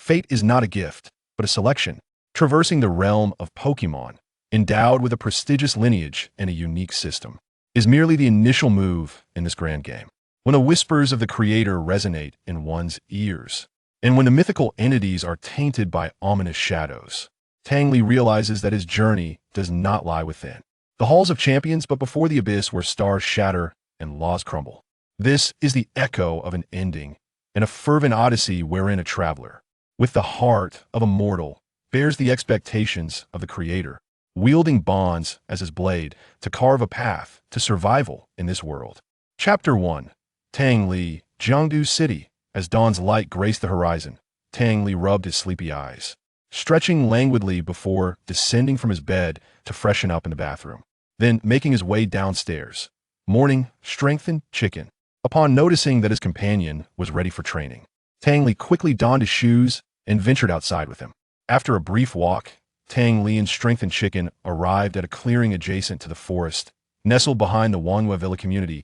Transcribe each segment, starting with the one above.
Fate is not a gift, but a selection, traversing the realm of Pokémon, endowed with a prestigious lineage and a unique system, is merely the initial move in this grand game. When the whispers of the creator resonate in one's ears, and when the mythical entities are tainted by ominous shadows, Tang Li realizes that his journey does not lie within the halls of champions, but before the abyss where stars shatter and laws crumble. This is the echo of an ending, and a fervent odyssey wherein a traveler, with the heart of a mortal, bears the expectations of the creator, wielding bonds as his blade to carve a path to survival in this world. Chapter 1. Tang Li, Jiangdu City. As dawn's light graced the horizon, Tang Li rubbed his sleepy eyes, stretching languidly before descending from his bed to freshen up in the bathroom. Then, making his way downstairs, morning strengthened chicken. Upon noticing that his companion was ready for training, Tang Li quickly donned his shoes and ventured outside with him. After a brief walk, Tang Li and strengthened chicken arrived at a clearing adjacent to the forest, nestled behind the Wanhua Villa community.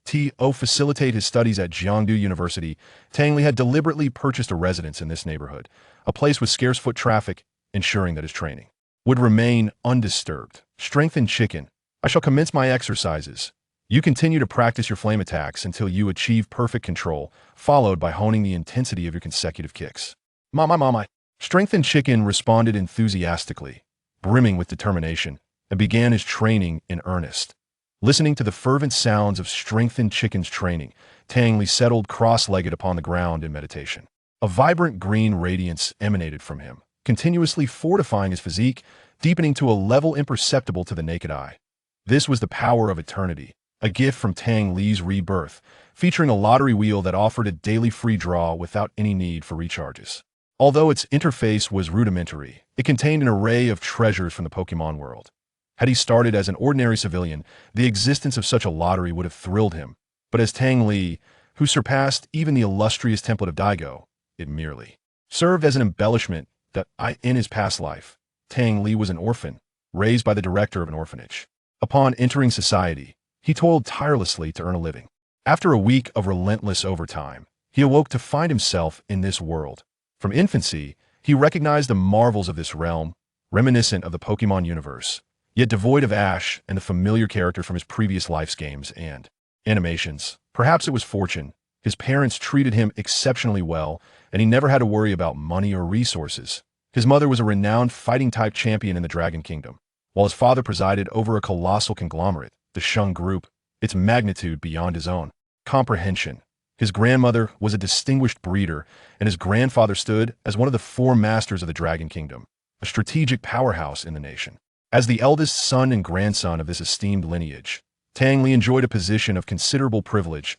To facilitate his studies at Jiangdu University, Tang Li had deliberately purchased a residence in this neighborhood, a place with scarce foot traffic, ensuring that his training would remain undisturbed. Strengthened chicken. I shall commence my exercises. You continue to practice your flame attacks until you achieve perfect control, followed by honing the intensity of your consecutive kicks. Mama. Strengthened chicken responded enthusiastically, brimming with determination, and began his training in earnest. Listening to the fervent sounds of strengthened chicken's training, Tang Li settled cross-legged upon the ground in meditation. A vibrant green radiance emanated from him, continuously fortifying his physique, deepening to a level imperceptible to the naked eye. This was the power of eternity, a gift from Tang Li's rebirth, featuring a lottery wheel that offered a daily free draw without any need for recharges. Although its interface was rudimentary, it contained an array of treasures from the Pokémon world. Had he started as an ordinary civilian, the existence of such a lottery would have thrilled him. But as Tang Li, who surpassed even the illustrious template of Daigo, it merely served as an embellishment that in his past life, Tang Li was an orphan, raised by the director of an orphanage. Upon entering society, he toiled tirelessly to earn a living. After a week of relentless overtime, he awoke to find himself in this world. From infancy, he recognized the marvels of this realm, reminiscent of the Pokémon universe, yet devoid of Ash and the familiar character from his previous life's games and animations. Perhaps it was fortune. His parents treated him exceptionally well, and he never had to worry about money or resources. His mother was a renowned fighting-type champion in the Dragon Kingdom, while his father presided over a colossal conglomerate, the Shung Group, its magnitude beyond his own comprehension. His grandmother was a distinguished breeder, and his grandfather stood as one of the four masters of the Dragon Kingdom, a strategic powerhouse in the nation. As the eldest son and grandson of this esteemed lineage, Tang Li enjoyed a position of considerable privilege.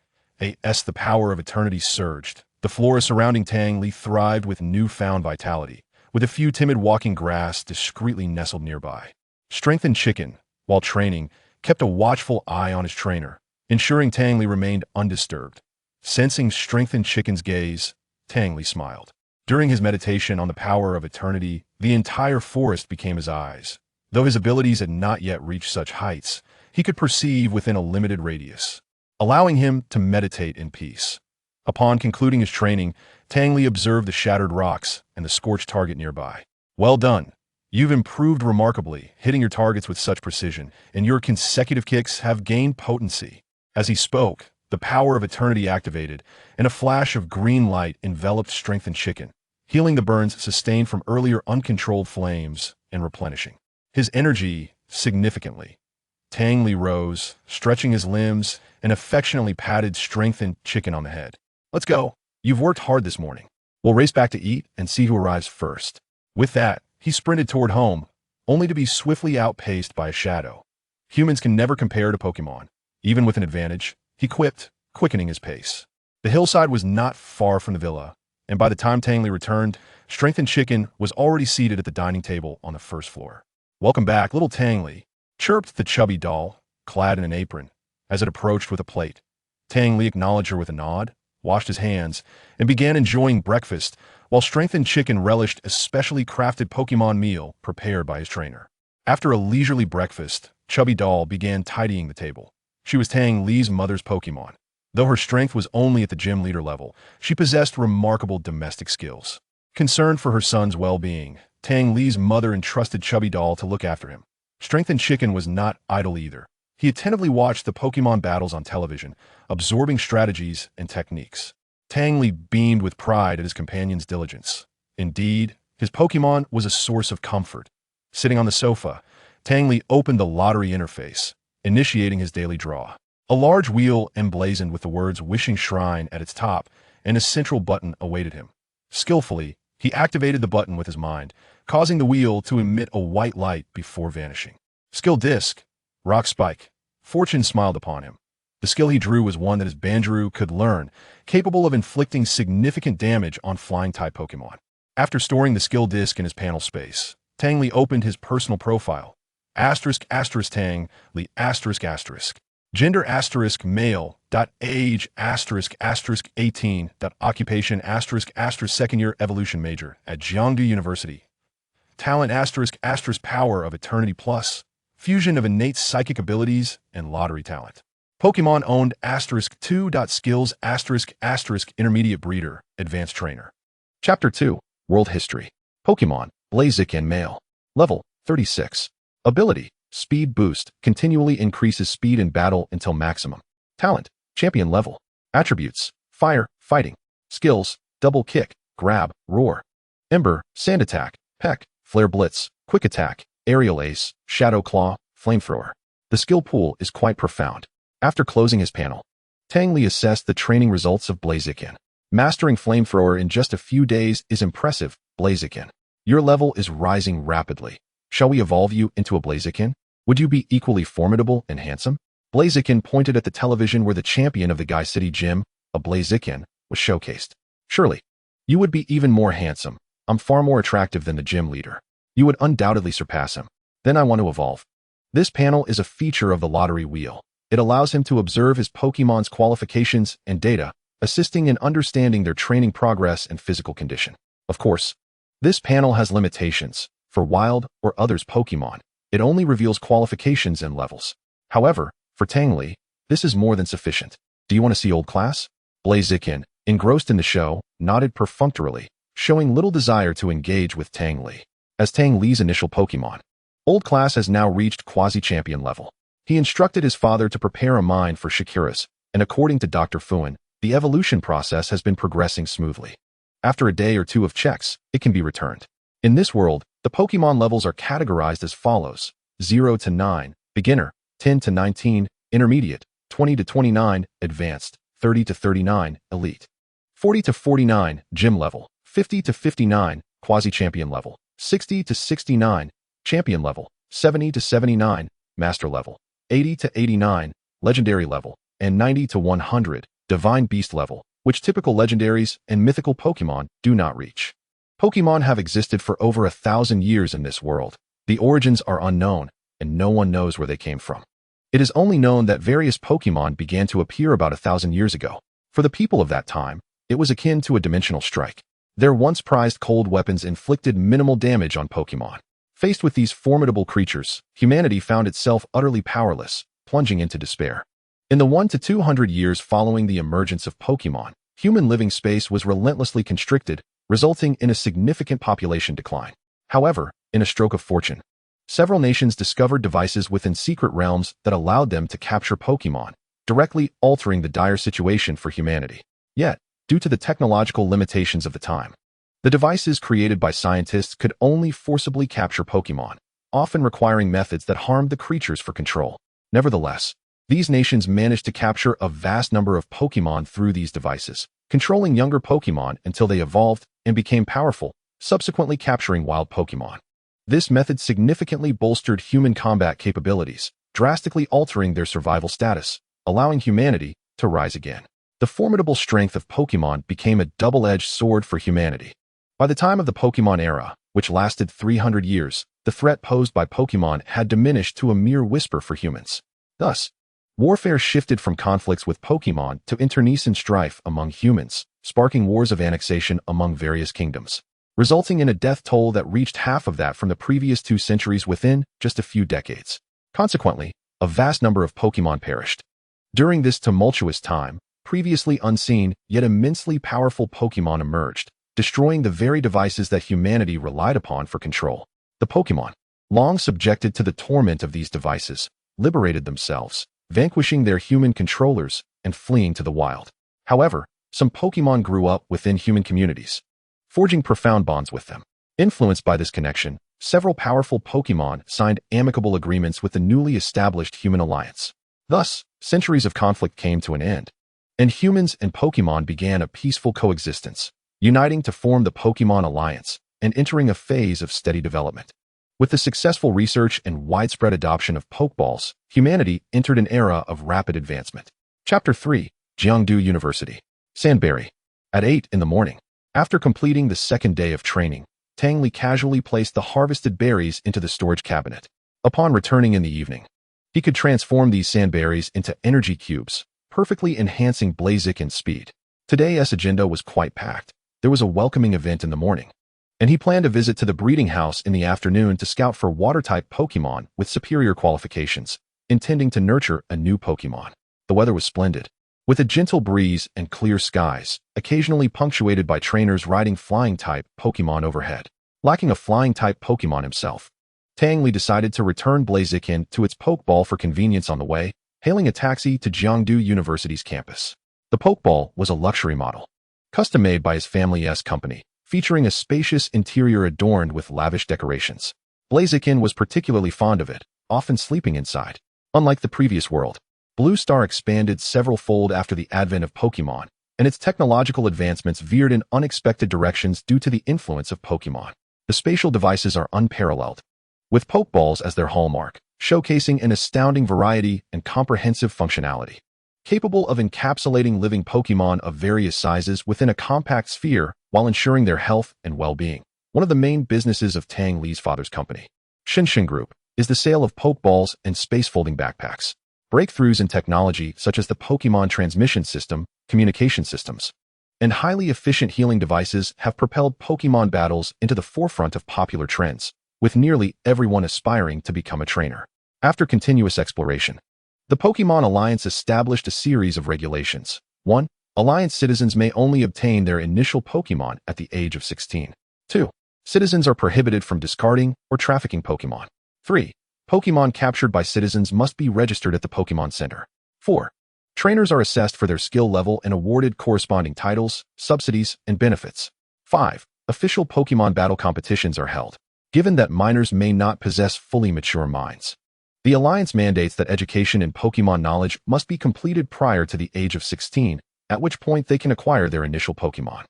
As the power of eternity surged, the flora surrounding Tang Li thrived with newfound vitality, with a few timid walking grass discreetly nestled nearby. Strengthened chicken, while training, kept a watchful eye on his trainer, ensuring Tang Li remained undisturbed. Sensing strengthened chicken's gaze, Tang Li smiled. During his meditation on the power of eternity, the entire forest became his eyes. Though his abilities had not yet reached such heights, he could perceive within a limited radius, allowing him to meditate in peace. Upon concluding his training, Tang Li observed the shattered rocks and the scorched target nearby. Well done. You've improved remarkably, hitting your targets with such precision, and your consecutive kicks have gained potency. As he spoke, the power of eternity activated, and a flash of green light enveloped strengthened chicken, healing the burns sustained from earlier uncontrolled flames and replenishing his energy significantly. Tang Li rose, stretching his limbs, and affectionately patted strengthened chicken on the head. Let's go. You've worked hard this morning. We'll race back to eat and see who arrives first. With that, he sprinted toward home, only to be swiftly outpaced by a shadow. Humans can never compare to Pokémon. Even with an advantage, he quipped, quickening his pace. The hillside was not far from the villa, and by the time Tang Li returned, strengthened chicken was already seated at the dining table on the first floor. Welcome back, little Tang Li, chirped the chubby doll, clad in an apron, as it approached with a plate. Tang Li acknowledged her with a nod, washed his hands, and began enjoying breakfast, while strengthened chicken relished a specially crafted Pokémon meal prepared by his trainer. After a leisurely breakfast, Chubby Doll began tidying the table. She was Tang Li's mother's Pokémon. Though her strength was only at the gym leader level, she possessed remarkable domestic skills. Concerned for her son's well-being, Tang Li's mother entrusted Chubby Doll to look after him. Strengthened Chicken was not idle either. He attentively watched the Pokémon battles on television, absorbing strategies and techniques. Tang Li beamed with pride at his companion's diligence. Indeed, his Pokémon was a source of comfort. Sitting on the sofa, Tang Li opened the lottery interface, initiating his daily draw. A large wheel emblazoned with the words Wishing Shrine at its top, and a central button awaited him. Skillfully, he activated the button with his mind, causing the wheel to emit a white light before vanishing. Skill Disc, Rock Spike. Fortune smiled upon him. The skill he drew was one that his Banjuru could learn, capable of inflicting significant damage on flying-type Pokémon. After storing the skill disc in his panel space, Tang Li opened his personal profile. Tang Li Gender male. Age 18. Occupation second year evolution major at Jiangsu University. Talent power of eternity plus. Fusion of innate psychic abilities and lottery talent. Pokemon owned *2. Skills intermediate breeder, advanced trainer. Chapter 2, World History. Pokemon, Blaziken male. Level, 36. Ability, Speed Boost, continually increases speed in battle until maximum. Talent, Champion level. Attributes, Fire, Fighting. Skills, Double Kick, Grab, Roar. Ember, Sand Attack, Peck, Flare Blitz, Quick Attack, Aerial Ace, Shadow Claw, Flamethrower. The skill pool is quite profound. After closing his panel, Tang Li assessed the training results of Blaziken. Mastering Flamethrower in just a few days is impressive, Blaziken. Your level is rising rapidly. Shall we evolve you into a Blaziken? Would you be equally formidable and handsome? Blaziken pointed at the television where the champion of the Gai City Gym, a Blaziken, was showcased. Surely, you would be even more handsome. I'm far more attractive than the gym leader. You would undoubtedly surpass him. Then I want to evolve. This panel is a feature of the lottery wheel. It allows him to observe his Pokemon's qualifications and data, assisting in understanding their training progress and physical condition. Of course, this panel has limitations. For wild or others Pokemon, it only reveals qualifications and levels. However, for Tang Li, this is more than sufficient. Do you want to see Old Class? Blaziken, engrossed in the show, nodded perfunctorily, showing little desire to engage with Tang Li. As Tang Li's initial Pokemon, Old Class has now reached quasi-champion level. He instructed his father to prepare a mine for Shakira's, and according to Dr. Fuan, the evolution process has been progressing smoothly. After a day or two of checks, it can be returned. In this world, the Pokemon levels are categorized as follows: 0 to 9, beginner, 10 to 19, intermediate, 20 to 29, advanced, 30 to 39, elite, 40 to 49, gym level, 50 to 59, quasi-champion level, 60 to 69, champion level, 70 to 79, master level, 80 to 89, legendary level, and 90 to 100, divine beast level, which typical legendaries and mythical Pokemon do not reach. Pokemon have existed for over 1,000 years in this world. The origins are unknown, and no one knows where they came from. It is only known that various Pokemon began to appear about 1,000 years ago. For the people of that time, it was akin to a dimensional strike. Their once prized cold weapons inflicted minimal damage on Pokemon. Faced with these formidable creatures, humanity found itself utterly powerless, plunging into despair. In the 1 to 200 years following the emergence of Pokemon, human living space was relentlessly constricted, resulting in a significant population decline. However, in a stroke of fortune, several nations discovered devices within secret realms that allowed them to capture Pokemon, directly altering the dire situation for humanity. Yet, due to the technological limitations of the time, the devices created by scientists could only forcibly capture Pokemon, often requiring methods that harmed the creatures for control. Nevertheless, these nations managed to capture a vast number of Pokemon through these devices, controlling younger Pokemon until they evolved and became powerful, subsequently capturing wild Pokemon. This method significantly bolstered human combat capabilities, drastically altering their survival status, allowing humanity to rise again. The formidable strength of Pokemon became a double-edged sword for humanity. By the time of the Pokemon era, which lasted 300 years, the threat posed by Pokemon had diminished to a mere whisper for humans. Thus, warfare shifted from conflicts with Pokemon to internecine strife among humans, sparking wars of annexation among various kingdoms, resulting in a death toll that reached half of that from the previous 2 centuries within just a few decades. Consequently, a vast number of Pokemon perished. During this tumultuous time, previously unseen yet immensely powerful Pokemon emerged, destroying the very devices that humanity relied upon for control. The Pokémon, long subjected to the torment of these devices, liberated themselves, vanquishing their human controllers and fleeing to the wild. However, some Pokémon grew up within human communities, forging profound bonds with them. Influenced by this connection, several powerful Pokémon signed amicable agreements with the newly established human alliance. Thus, centuries of conflict came to an end, and humans and Pokémon began a peaceful coexistence, uniting to form the Pokémon Alliance and entering a phase of steady development. With the successful research and widespread adoption of Pokeballs, humanity entered an era of rapid advancement. Chapter 3, Jiangdu University. Sandberry. At 8 in the morning, after completing the second day of training, Tang Li casually placed the harvested berries into the storage cabinet. Upon returning in the evening, he could transform these sandberries into energy cubes, perfectly enhancing Blaziken's speed. Today's agenda was quite packed. There was a welcoming event in the morning, and he planned a visit to the breeding house in the afternoon to scout for water-type Pokémon with superior qualifications, intending to nurture a new Pokémon. The weather was splendid, with a gentle breeze and clear skies, occasionally punctuated by trainers riding flying-type Pokémon overhead. Lacking a flying-type Pokémon himself, Tang Li decided to return Blaziken to its Pokeball for convenience on the way, hailing a taxi to Jiangdu University's campus. The Pokeball was a luxury model, custom-made by his family's company, featuring a spacious interior adorned with lavish decorations. Blaziken was particularly fond of it, often sleeping inside. Unlike the previous world, Blue Star expanded several-fold after the advent of Pokémon, and its technological advancements veered in unexpected directions due to the influence of Pokémon. The spatial devices are unparalleled, with Pokeballs as their hallmark, showcasing an astounding variety and comprehensive functionality. Capable of encapsulating living Pokémon of various sizes within a compact sphere while ensuring their health and well-being. One of the main businesses of Tang Li's father's company, Shinshin Group, is the sale of Pokeballs and space-folding backpacks. Breakthroughs in technology such as the Pokémon transmission system, communication systems, and highly efficient healing devices have propelled Pokémon battles into the forefront of popular trends, with nearly everyone aspiring to become a trainer. After continuous exploration, the Pokémon Alliance established a series of regulations. 1. Alliance citizens may only obtain their initial Pokémon at the age of 16. 2. Citizens are prohibited from discarding or trafficking Pokémon. 3. Pokémon captured by citizens must be registered at the Pokémon Center. 4. Trainers are assessed for their skill level and awarded corresponding titles, subsidies, and benefits. 5. Official Pokémon battle competitions are held, given that minors may not possess fully mature minds. The Alliance mandates that education in Pokémon knowledge must be completed prior to the age of 16, at which point they can acquire their initial Pokémon.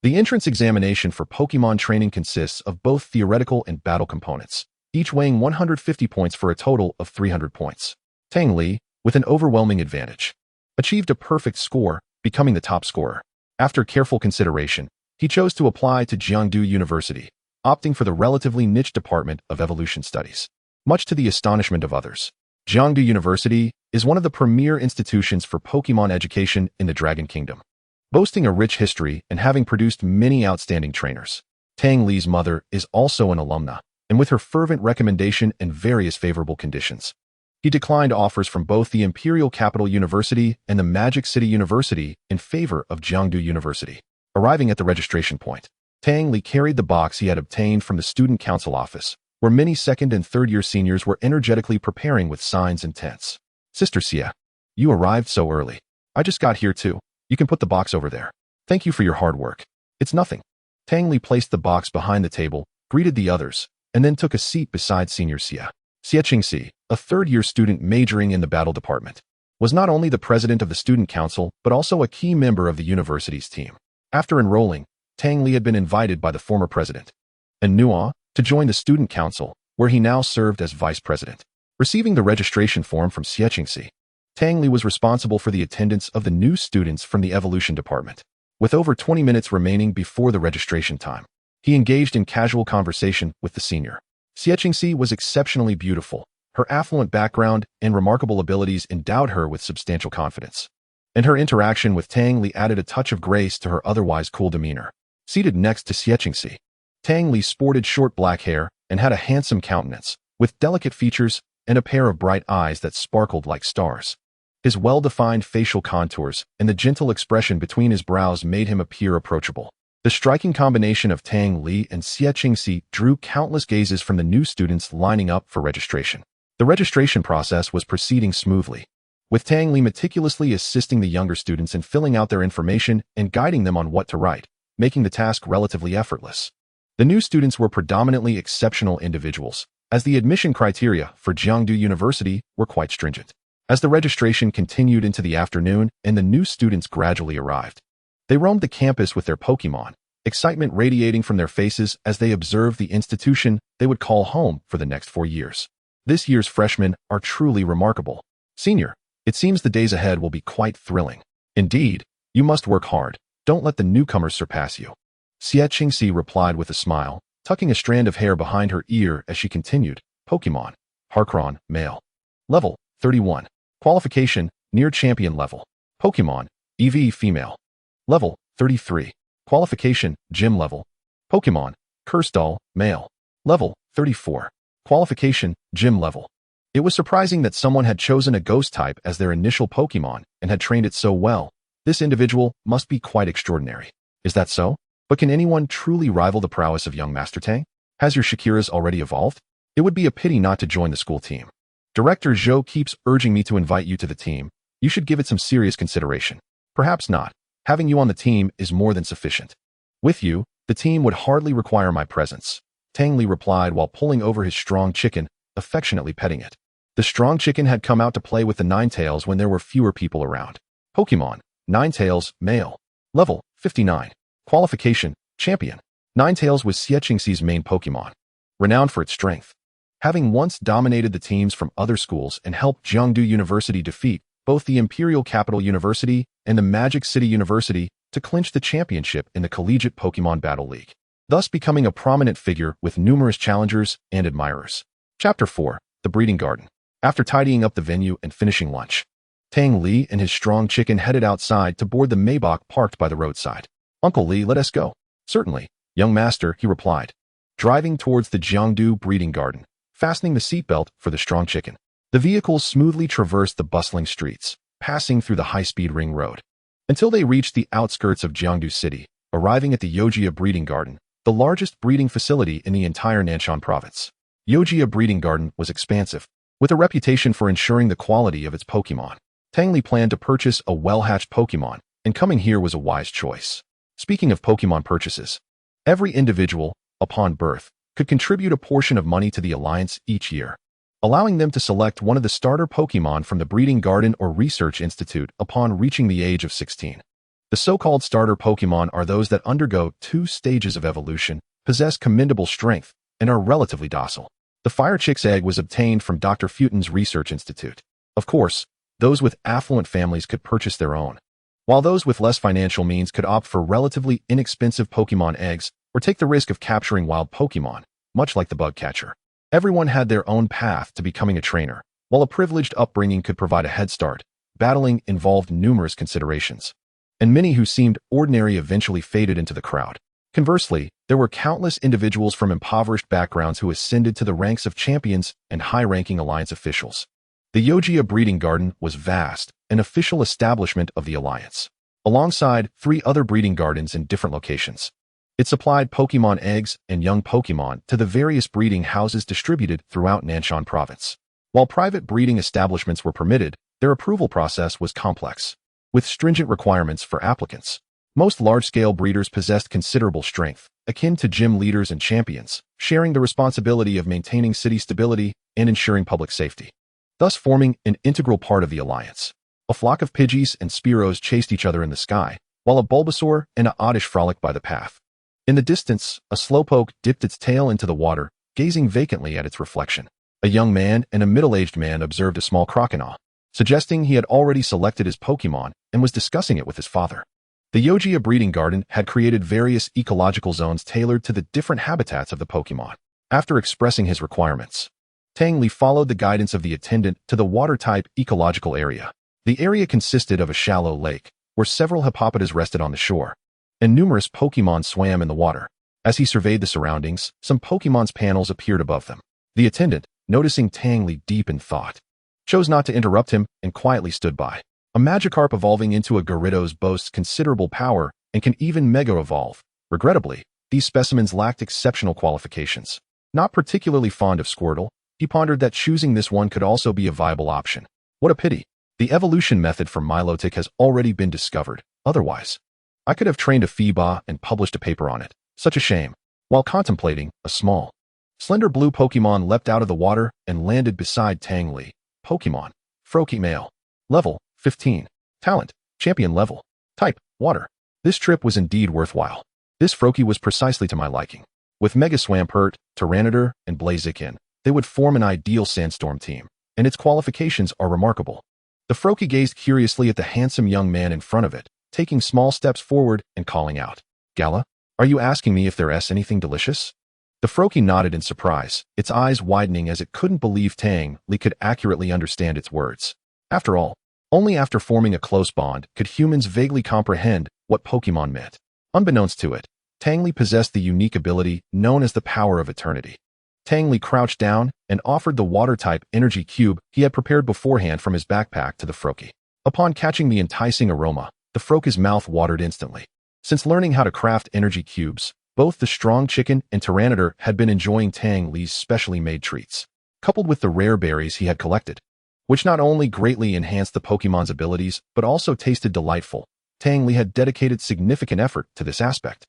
The entrance examination for Pokémon training consists of both theoretical and battle components, each weighing 150 points for a total of 300 points. Tang Li, with an overwhelming advantage, achieved a perfect score, becoming the top scorer. After careful consideration, he chose to apply to Jiangdu University, opting for the relatively niche department of evolution studies. Much to the astonishment of others, Jiangdu University is one of the premier institutions for Pokémon education in the Dragon Kingdom, boasting a rich history and having produced many outstanding trainers. Tang Li's mother is also an alumna, and with her fervent recommendation and various favorable conditions, he declined offers from both the Imperial Capital University and the Magic City University in favor of Jiangdu University. Arriving at the registration point, Tang Li carried the box he had obtained from the Student Council office, where many second and third-year seniors were energetically preparing with signs and tents. Sister Xia, you arrived so early. I just got here too. You can put the box over there. Thank you for your hard work. It's nothing. Tang Li placed the box behind the table, greeted the others, and then took a seat beside Senior Xia. Xia Qingxi, a third-year student majoring in the battle department, was not only the president of the Student Council but also a key member of the university's team. After enrolling, Tang Li had been invited by the former president, and Nua, to join the Student Council, where he now served as vice president. Receiving the registration form from Xia Qingxi, Tang Li was responsible for the attendance of the new students from the evolution department. With over 20 minutes remaining before the registration time, he engaged in casual conversation with the senior. Xia Qingxi was exceptionally beautiful. Her affluent background and remarkable abilities endowed her with substantial confidence, and her interaction with Tang Li added a touch of grace to her otherwise cool demeanor. Seated next to Xia Qingxi, Tang Li sported short black hair and had a handsome countenance, with delicate features and a pair of bright eyes that sparkled like stars. His well-defined facial contours and the gentle expression between his brows made him appear approachable. The striking combination of Tang Li and Xie drew countless gazes from the new students lining up for registration. The registration process was proceeding smoothly, with Tang Li meticulously assisting the younger students in filling out their information and guiding them on what to write, making the task relatively effortless. The new students were predominantly exceptional individuals, as the admission criteria for Jiangdu University were quite stringent. As the registration continued into the afternoon and the new students gradually arrived, they roamed the campus with their Pokémon, excitement radiating from their faces as they observed the institution they would call home for the next 4 years. This year's freshmen are truly remarkable. Senior, it seems the days ahead will be quite thrilling. Indeed, you must work hard. Don't let the newcomers surpass you. Xie replied with a smile, tucking a strand of hair behind her ear as she continued. Pokémon. Harkron, male. Level, 31. Qualification, near champion level. Pokémon. EV, female. Level, 33. Qualification, gym level. Pokémon. Cursedal, male. Level, 34. Qualification, gym level. It was surprising that someone had chosen a ghost type as their initial Pokémon and had trained it so well. This individual must be quite extraordinary. Is that so? But can anyone truly rival the prowess of young Master Tang? Has your Shakira's already evolved? It would be a pity not to join the school team. Director Zhou keeps urging me to invite you to the team. You should give it some serious consideration. Perhaps not. Having you on the team is more than sufficient. With you, the team would hardly require my presence. Tang Li replied while pulling over his strong chicken, affectionately petting it. The strong chicken had come out to play with the Ninetales when there were fewer people around. Pokémon. Ninetales, male. Level, 59. Qualification, champion. Ninetales was Xie main Pokémon, renowned for its strength. Having once dominated the teams from other schools and helped Jiangdu University defeat both the Imperial Capital University and the Magic City University to clinch the championship in the Collegiate Pokémon Battle League, thus becoming a prominent figure with numerous challengers and admirers. Chapter 4. The Breeding Garden. After tidying up the venue and finishing lunch, Tang Li and his strong chicken headed outside to board the Maybach parked by the roadside. Uncle Li, let us go. Certainly, young master, he replied, driving towards the Jiangdu Breeding Garden, fastening the seatbelt for the strong chicken. The vehicles smoothly traversed the bustling streets, passing through the high-speed ring road, until they reached the outskirts of Jiangdu City, arriving at the Yojia Breeding Garden, the largest breeding facility in the entire Nanshan province. Yojia Breeding Garden was expansive, with a reputation for ensuring the quality of its Pokémon. Tang Li planned to purchase a well-hatched Pokémon, and coming here was a wise choice. Speaking of Pokémon purchases, every individual, upon birth, could contribute a portion of money to the Alliance each year, allowing them to select one of the starter Pokémon from the Breeding Garden or Research Institute upon reaching the age of 16. The so-called starter Pokémon are those that undergo 2 stages of evolution, possess commendable strength, and are relatively docile. The Fire Chick's egg was obtained from Dr. Futon's Research Institute. Of course, those with affluent families could purchase their own, while those with less financial means could opt for relatively inexpensive Pokémon eggs or take the risk of capturing wild Pokémon, much like the bug catcher. Everyone had their own path to becoming a trainer, while a privileged upbringing could provide a head start. Battling involved numerous considerations, and many who seemed ordinary eventually faded into the crowd. Conversely, there were countless individuals from impoverished backgrounds who ascended to the ranks of champions and high-ranking Alliance officials. The Yojia Breeding Garden was vast, an official establishment of the Alliance, alongside 3 other breeding gardens in different locations. It supplied Pokémon eggs and young Pokémon to the various breeding houses distributed throughout Nanshan Province. While private breeding establishments were permitted, their approval process was complex, with stringent requirements for applicants. Most large-scale breeders possessed considerable strength, akin to gym leaders and champions, sharing the responsibility of maintaining city stability and ensuring public safety, thus forming an integral part of the Alliance. A flock of Pidgeys and Spearows chased each other in the sky, while a Bulbasaur and a Oddish frolicked by the path. In the distance, a Slowpoke dipped its tail into the water, gazing vacantly at its reflection. A young man and a middle-aged man observed a small Croconaw, suggesting he had already selected his Pokémon and was discussing it with his father. The Yojia Breeding Garden had created various ecological zones tailored to the different habitats of the Pokémon. After expressing his requirements, Tang Li followed the guidance of the attendant to the water-type ecological area. The area consisted of a shallow lake, where several hippopotas rested on the shore, and numerous Pokémon swam in the water. As he surveyed the surroundings, some Pokémon's panels appeared above them. The attendant, noticing Tang Li deep in thought, chose not to interrupt him and quietly stood by. A Magikarp evolving into a Gyarados boasts considerable power and can even Mega Evolve, Regrettably, these specimens lacked exceptional qualifications. Not particularly fond of Squirtle, he pondered that choosing this one could also be a viable option. What a pity. The evolution method for Milotic has already been discovered. Otherwise, I could have trained a Phoeba and published a paper on it. Such a shame. While contemplating, a small, slender blue Pokémon leapt out of the water and landed beside Tang Li. Pokémon. Froakie male. Level, 15. Talent, champion level. Type, water. This trip was indeed worthwhile. This Froakie was precisely to my liking. With Mega Swampert, Tyranitar, and Blaziken, they would form an ideal sandstorm team, and its qualifications are remarkable. The Froakie gazed curiously at the handsome young man in front of it, taking small steps forward and calling out, "Gala, are you asking me if there's anything delicious?" The Froakie nodded in surprise, its eyes widening as it couldn't believe Tang Li could accurately understand its words. After all, only after forming a close bond could humans vaguely comprehend what Pokémon meant. Unbeknownst to it, Tang Li possessed the unique ability known as the Power of Eternity. Tang Li crouched down and offered the water-type energy cube he had prepared beforehand from his backpack to the Froakie. Upon catching the enticing aroma, the Froakie's mouth watered instantly. Since learning how to craft energy cubes, both the strong chicken and Tyranitar had been enjoying Tang Li's specially made treats, coupled with the rare berries he had collected, which not only greatly enhanced the Pokémon's abilities but also tasted delightful. Tang Li had dedicated significant effort to this aspect.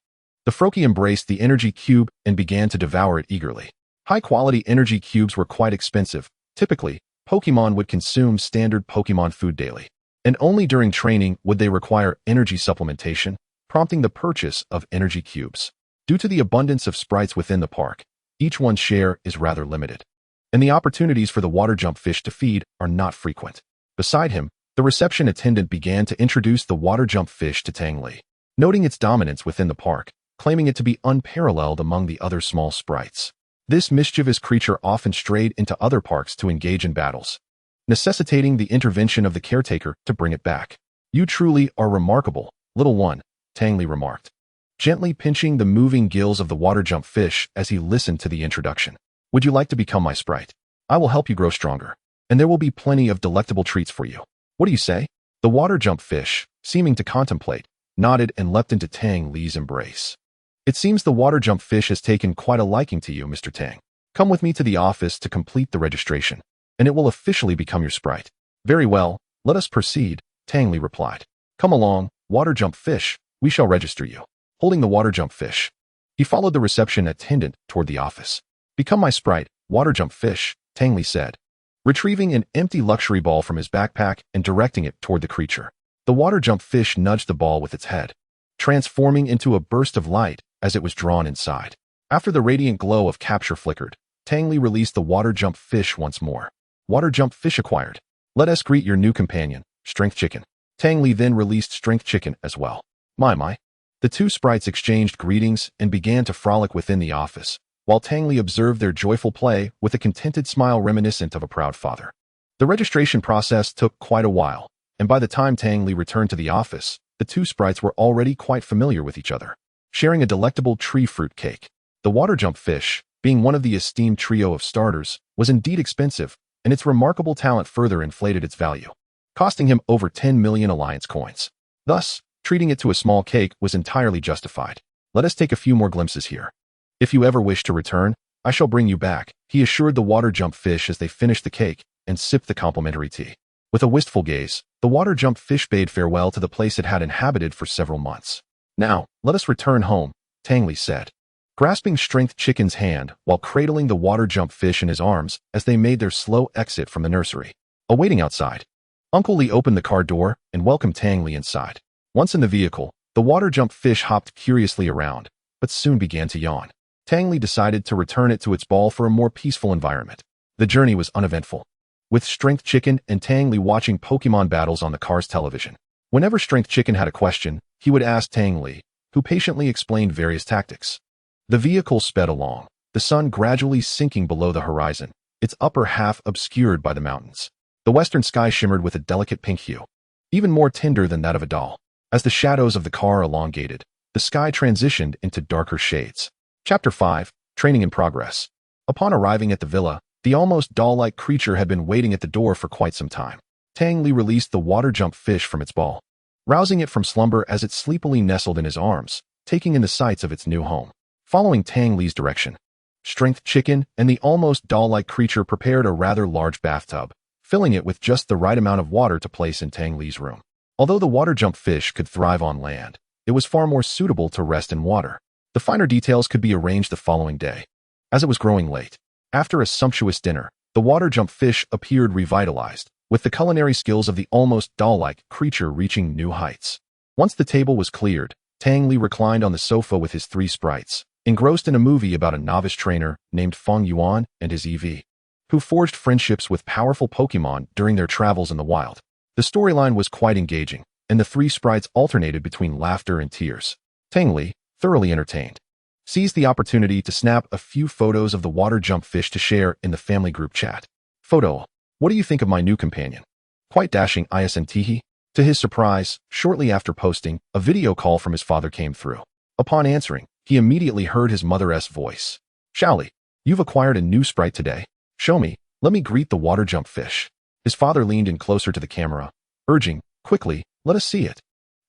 The Froakie embraced the energy cube and began to devour it eagerly. High-quality energy cubes were quite expensive. Typically, Pokémon would consume standard Pokémon food daily, and only during training would they require energy supplementation, prompting the purchase of energy cubes. Due to the abundance of sprites within the park, each one's share is rather limited, and the opportunities for the water jump fish to feed are not frequent. Beside him, the reception attendant began to introduce the water jump fish to Tang Li, noting its dominance within the park, claiming it to be unparalleled among the other small sprites. This mischievous creature often strayed into other parks to engage in battles, necessitating the intervention of the caretaker to bring it back. "You truly are remarkable, little one," Tang Li remarked, gently pinching the moving gills of the water jump fish as he listened to the introduction. "Would you like to become my sprite? I will help you grow stronger, and there will be plenty of delectable treats for you. What do you say?" The water jump fish, seeming to contemplate, nodded and leapt into Tang Li's embrace. "It seems the water jump fish has taken quite a liking to you, Mr. Tang. Come with me to the office to complete the registration, and it will officially become your sprite." "Very well, let us proceed," Tang Li replied. "Come along, water jump fish, we shall register you." Holding the water jump fish, he followed the reception attendant toward the office. "Become my sprite, water jump fish," Tang Li said, retrieving an empty luxury ball from his backpack and directing it toward the creature. The water jump fish nudged the ball with its head, transforming into a burst of light as it was drawn inside. After the radiant glow of capture flickered, Tang Li released the water jump fish once more. "Water jump fish acquired. Let us greet your new companion, Strength Chicken." Tang Li then released Strength Chicken as well. My. The two sprites exchanged greetings and began to frolic within the office, while Tang Li observed their joyful play with a contented smile reminiscent of a proud father. The registration process took quite a while, and by the time Tang Li returned to the office, the two sprites were already quite familiar with each other, sharing a delectable tree fruit cake. The water jump fish, being one of the esteemed trio of starters, was indeed expensive, and its remarkable talent further inflated its value, costing him over 10 million alliance coins. Thus, treating it to a small cake was entirely justified. "Let us take a few more glimpses here. If you ever wish to return, I shall bring you back," he assured the water jump fish as they finished the cake and sipped the complimentary tea. With a wistful gaze, the water jump fish bade farewell to the place it had inhabited for several months. "Now, let us return home," Tang Li said, grasping Strength Chicken's hand while cradling the water jump fish in his arms as they made their slow exit from the nursery. Awaiting outside, Uncle Li opened the car door and welcomed Tang Li inside. Once in the vehicle, the water jump fish hopped curiously around, but soon began to yawn. Tang Li decided to return it to its ball for a more peaceful environment. The journey was uneventful, with Strength Chicken and Tang Li watching Pokémon battles on the car's television. Whenever Strength Chicken had a question, he would ask Tang Li, who patiently explained various tactics. The vehicle sped along, the sun gradually sinking below the horizon, its upper half obscured by the mountains. The western sky shimmered with a delicate pink hue, even more tender than that of a doll. As the shadows of the car elongated, the sky transitioned into darker shades. Chapter 5, Training in Progress. Upon arriving at the villa, the almost doll-like creature had been waiting at the door for quite some time. Tang Li released the water jump fish from its ball. Rousing it from slumber as it sleepily nestled in his arms, taking in the sights of its new home. Following Tang Li's direction, Strength Chicken and the almost doll-like creature prepared a rather large bathtub, filling it with just the right amount of water to place in Tang Li's room. Although the water-jump fish could thrive on land, it was far more suitable to rest in water. The finer details could be arranged the following day. As it was growing late, after a sumptuous dinner, the water-jump fish appeared revitalized, with the culinary skills of the almost doll-like creature reaching new heights. Once the table was cleared, Tang Li reclined on the sofa with his 3 sprites, engrossed in a movie about a novice trainer named Feng Yuan and his EV, who forged friendships with powerful Pokémon during their travels in the wild. The storyline was quite engaging, and the 3 sprites alternated between laughter and tears. Tang Li, thoroughly entertained, seized the opportunity to snap a few photos of the water-jump fish to share in the family group chat. Photo: what do you think of my new companion? Quite dashing, isn't he? To his surprise, shortly after posting, a video call from his father came through. Upon answering, he immediately heard his mother's voice. Xiaoli, you've acquired a new sprite today. Show me, let me greet the water-jump fish. His father leaned in closer to the camera, urging, quickly, let us see it.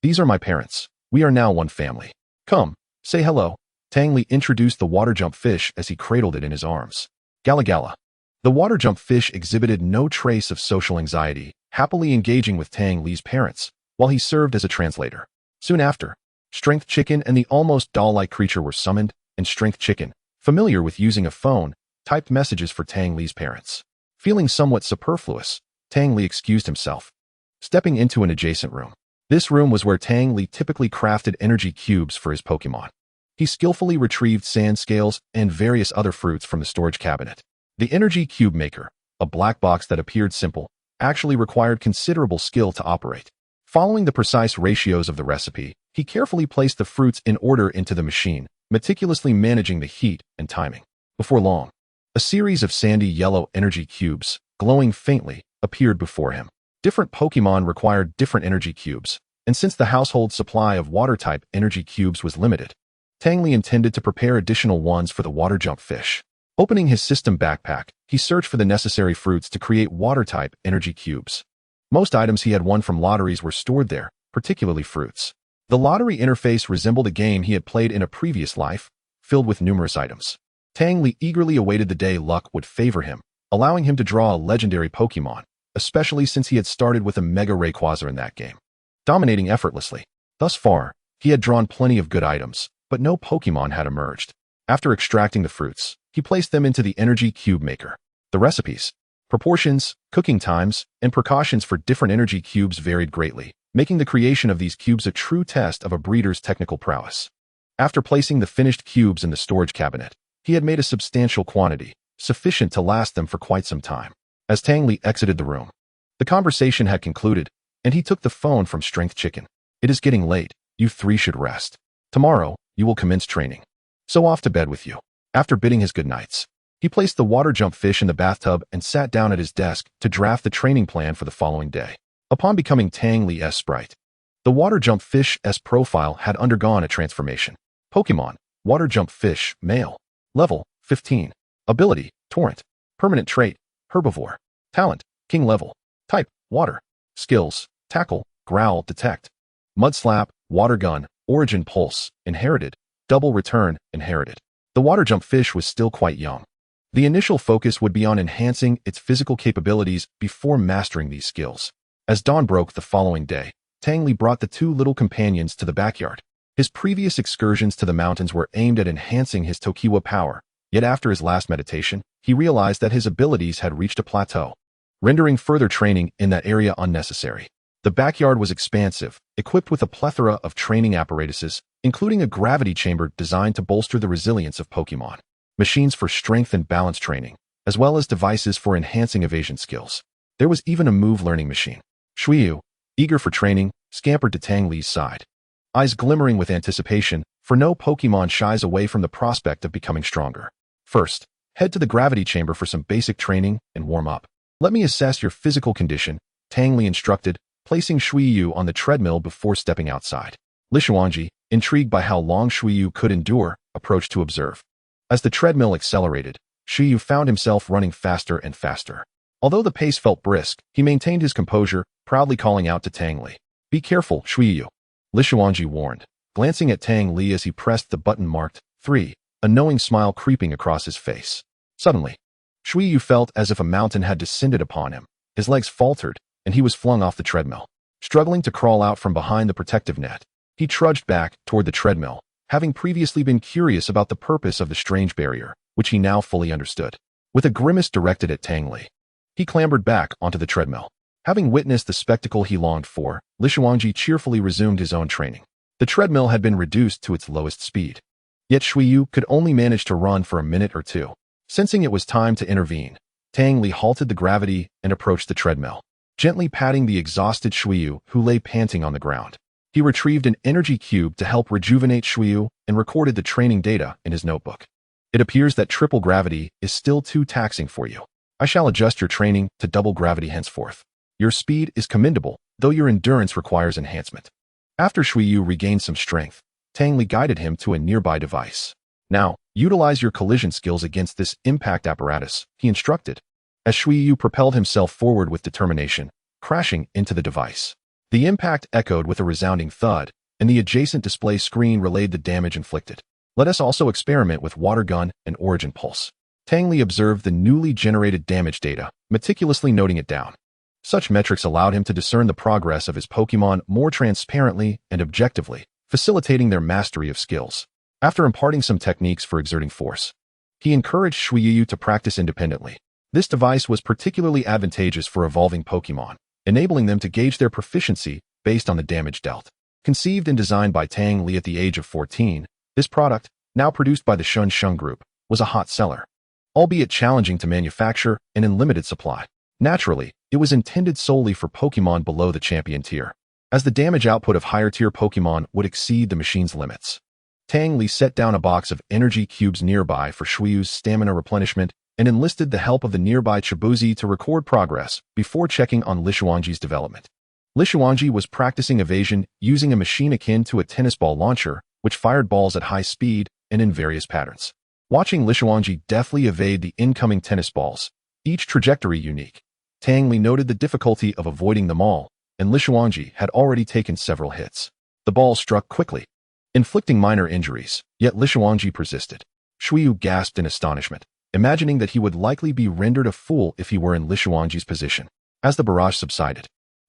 These are my parents. We are now one family. Come, say hello. Tang Li introduced the water-jump fish as he cradled it in his arms. Gala gala. The water-jump fish exhibited no trace of social anxiety, happily engaging with Tang Li's parents, while he served as a translator. Soon after, Strength Chicken and the almost doll-like creature were summoned, and Strength Chicken, familiar with using a phone, typed messages for Tang Li's parents. Feeling somewhat superfluous, Tang Li excused himself, stepping into an adjacent room. This room was where Tang Li typically crafted energy cubes for his Pokémon. He skillfully retrieved sand scales and various other fruits from the storage cabinet. The energy cube maker, a black box that appeared simple, actually required considerable skill to operate. Following the precise ratios of the recipe, he carefully placed the fruits in order into the machine, meticulously managing the heat and timing. Before long, a series of sandy yellow energy cubes, glowing faintly, appeared before him. Different Pokémon required different energy cubes, and since the household supply of water-type energy cubes was limited, Tang Li intended to prepare additional ones for the water-jump fish. Opening his system backpack, he searched for the necessary fruits to create water-type energy cubes. Most items he had won from lotteries were stored there, particularly fruits. The lottery interface resembled a game he had played in a previous life, filled with numerous items. Tang Li eagerly awaited the day luck would favor him, allowing him to draw a legendary Pokémon, especially since he had started with a Mega Rayquaza in that game, dominating effortlessly. Thus far, he had drawn plenty of good items, but no Pokémon had emerged. After extracting the fruits, he placed them into the energy cube maker. The recipes, proportions, cooking times, and precautions for different energy cubes varied greatly, making the creation of these cubes a true test of a breeder's technical prowess. After placing the finished cubes in the storage cabinet, he had made a substantial quantity, sufficient to last them for quite some time. As Tang Li exited the room, the conversation had concluded, and he took the phone from Strength Chicken. It is getting late. You 3 should rest. Tomorrow, you will commence training. So off to bed with you. After bidding his goodnights, he placed the water-jump fish in the bathtub and sat down at his desk to draft the training plan for the following day. Upon becoming Tang Li's sprite, the water-jump fish's profile had undergone a transformation. Pokémon, water-jump fish, male. Level, 15. Ability, torrent. Permanent trait, herbivore. Talent, king level. Type, water. Skills, tackle, growl, detect. Mud slap, water gun, origin pulse, inherited. Double return, inherited. The water-jump fish was still quite young. The initial focus would be on enhancing its physical capabilities before mastering these skills. As dawn broke the following day, Tang Li brought the 2 little companions to the backyard. His previous excursions to the mountains were aimed at enhancing his Tokiwa power, yet after his last meditation, he realized that his abilities had reached a plateau, rendering further training in that area unnecessary. The backyard was expansive, equipped with a plethora of training apparatuses, including a gravity chamber designed to bolster the resilience of Pokémon, machines for strength and balance training, as well as devices for enhancing evasion skills. There was even a move learning machine. Shuiyu, eager for training, scampered to Tang Li's side, eyes glimmering with anticipation, for no Pokémon shies away from the prospect of becoming stronger. First, head to the gravity chamber for some basic training and warm up. Let me assess your physical condition, Tang Li instructed, placing Shuiyu on the treadmill before stepping outside. Lishuanji, intrigued by how long Shuiyu could endure, approached to observe. As the treadmill accelerated, Shuiyu found himself running faster and faster. Although the pace felt brisk, he maintained his composure, proudly calling out to Tang Li. Be careful, Shuiyu. Lishuanji warned. glancing at Tang Li as he pressed the button marked 3, a knowing smile creeping across his face. Suddenly, Shui Yu felt as if a mountain had descended upon him. His legs faltered, and he was flung off the treadmill. Struggling to crawl out from behind the protective net, he trudged back toward the treadmill, having previously been curious about the purpose of the strange barrier, which he now fully understood. With a grimace directed at Tang Li, he clambered back onto the treadmill. Having witnessed the spectacle he longed for, Li Shuangji cheerfully resumed his own training. The treadmill had been reduced to its lowest speed. Yet Shui Yu could only manage to run for a minute or two. Sensing it was time to intervene, Tang Li halted the gravity and approached the treadmill, gently patting the exhausted Shui Yu who lay panting on the ground. He retrieved an energy cube to help rejuvenate Shui Yu and recorded the training data in his notebook. It appears that triple gravity is still too taxing for you. I shall adjust your training to double gravity henceforth. Your speed is commendable, though your endurance requires enhancement. After Shui Yu regained some strength, Tang Li guided him to a nearby device. Now, utilize your collision skills against this impact apparatus, he instructed, as Shui Yu propelled himself forward with determination, crashing into the device. The impact echoed with a resounding thud, and the adjacent display screen relayed the damage inflicted. Let us also experiment with water gun and origin pulse. Tang Li observed the newly generated damage data, meticulously noting it down. Such metrics allowed him to discern the progress of his Pokémon more transparently and objectively, facilitating their mastery of skills. After imparting some techniques for exerting force, he encouraged Shui Yu to practice independently. This device was particularly advantageous for evolving Pokémon, enabling them to gauge their proficiency based on the damage dealt. Conceived and designed by Tang Li at the age of 14, this product, now produced by the Shun Shun Group, was a hot seller. Albeit challenging to manufacture and in limited supply. Naturally, it was intended solely for Pokémon below the champion tier, as the damage output of higher-tier Pokémon would exceed the machine's limits. Tang Li set down a box of energy cubes nearby for Shui Yu's stamina replenishment and enlisted the help of the nearby Chibuzi to record progress before checking on Li Shuangji's development. Li Shuangji was practicing evasion using a machine akin to a tennis ball launcher, which fired balls at high speed and in various patterns. Watching Li Shuangji deftly evade the incoming tennis balls, each trajectory unique, Tang Li noted the difficulty of avoiding them all, and Li Shuangji had already taken several hits. The ball struck quickly, inflicting minor injuries, yet Li Shuangji persisted. Shui Yu gasped in astonishment, imagining that he would likely be rendered a fool if he were in Li Shuangji's position. As the barrage subsided,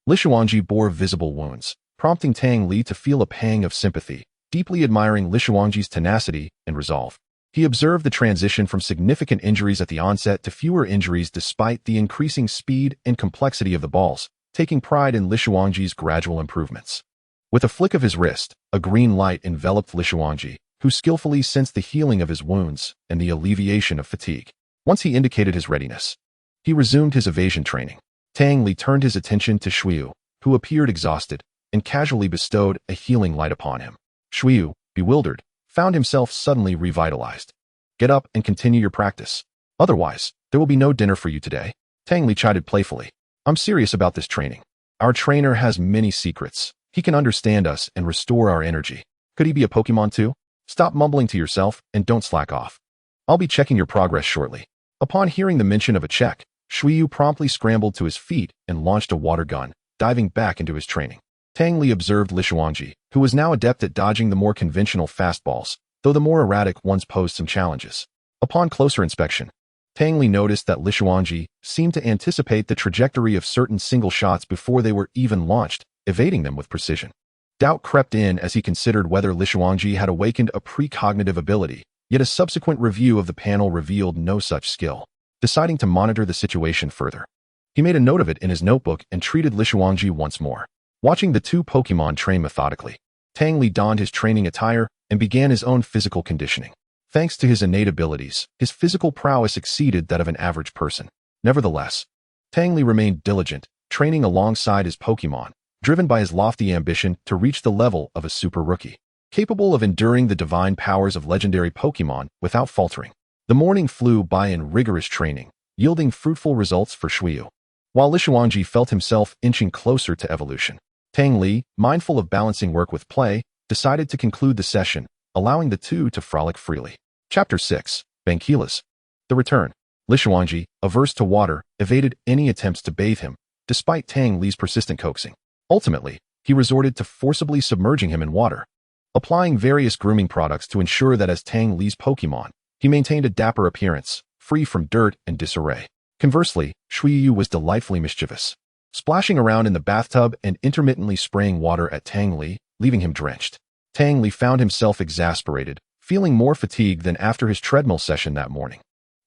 Li Shuangji bore visible wounds, prompting Tang Li to feel a pang of sympathy, deeply admiring Li Shuangji's tenacity and resolve. He observed the transition from significant injuries at the onset to fewer injuries despite the increasing speed and complexity of the balls, taking pride in Li Shuangji's gradual improvements. With a flick of his wrist, a green light enveloped Li Shuangji, who skillfully sensed the healing of his wounds and the alleviation of fatigue. Once he indicated his readiness, he resumed his evasion training. Tang Li turned his attention to Shui Yu, who appeared exhausted, and casually bestowed a healing light upon him. Shui Yu, bewildered, found himself suddenly revitalized. Get up and continue your practice. Otherwise, there will be no dinner for you today. Tang Li chided playfully. I'm serious about this training. Our trainer has many secrets. He can understand us and restore our energy. Could he be a Pokémon too? Stop mumbling to yourself and don't slack off. I'll be checking your progress shortly. Upon hearing the mention of a check, Shui Yu promptly scrambled to his feet and launched a water gun, diving back into his training. Tang Li observed Li Shuangji, who was now adept at dodging the more conventional fastballs, though the more erratic ones posed some challenges. Upon closer inspection, Tang Li noticed that Li Shuangji seemed to anticipate the trajectory of certain single shots before they were even launched, evading them with precision. Doubt crept in as he considered whether Li Shuangji had awakened a precognitive ability, yet a subsequent review of the panel revealed no such skill. Deciding to monitor the situation further, he made a note of it in his notebook and treated Li Shuangji once more. Watching the two Pokémon train methodically, Tang Li donned his training attire and began his own physical conditioning. Thanks to his innate abilities, his physical prowess exceeded that of an average person. Nevertheless, Tang Li remained diligent, training alongside his Pokémon, driven by his lofty ambition to reach the level of a super rookie, capable of enduring the divine powers of legendary Pokémon without faltering. The morning flew by in rigorous training, yielding fruitful results for Shui Yu. While Li Shuangji felt himself inching closer to evolution, Tang Li, mindful of balancing work with play, decided to conclude the session, allowing the two to frolic freely. Chapter 6. Banquilas. The Return. Li Shuangji, averse to water, evaded any attempts to bathe him, despite Tang Li's persistent coaxing. Ultimately, he resorted to forcibly submerging him in water. applying various grooming products to ensure that as Tang Li's Pokémon, he maintained a dapper appearance, free from dirt and disarray. Conversely, Shuiyu was delightfully mischievous, splashing around in the bathtub and intermittently spraying water at Tang Li, leaving him drenched. Tang Li found himself exasperated, feeling more fatigued than after his treadmill session that morning.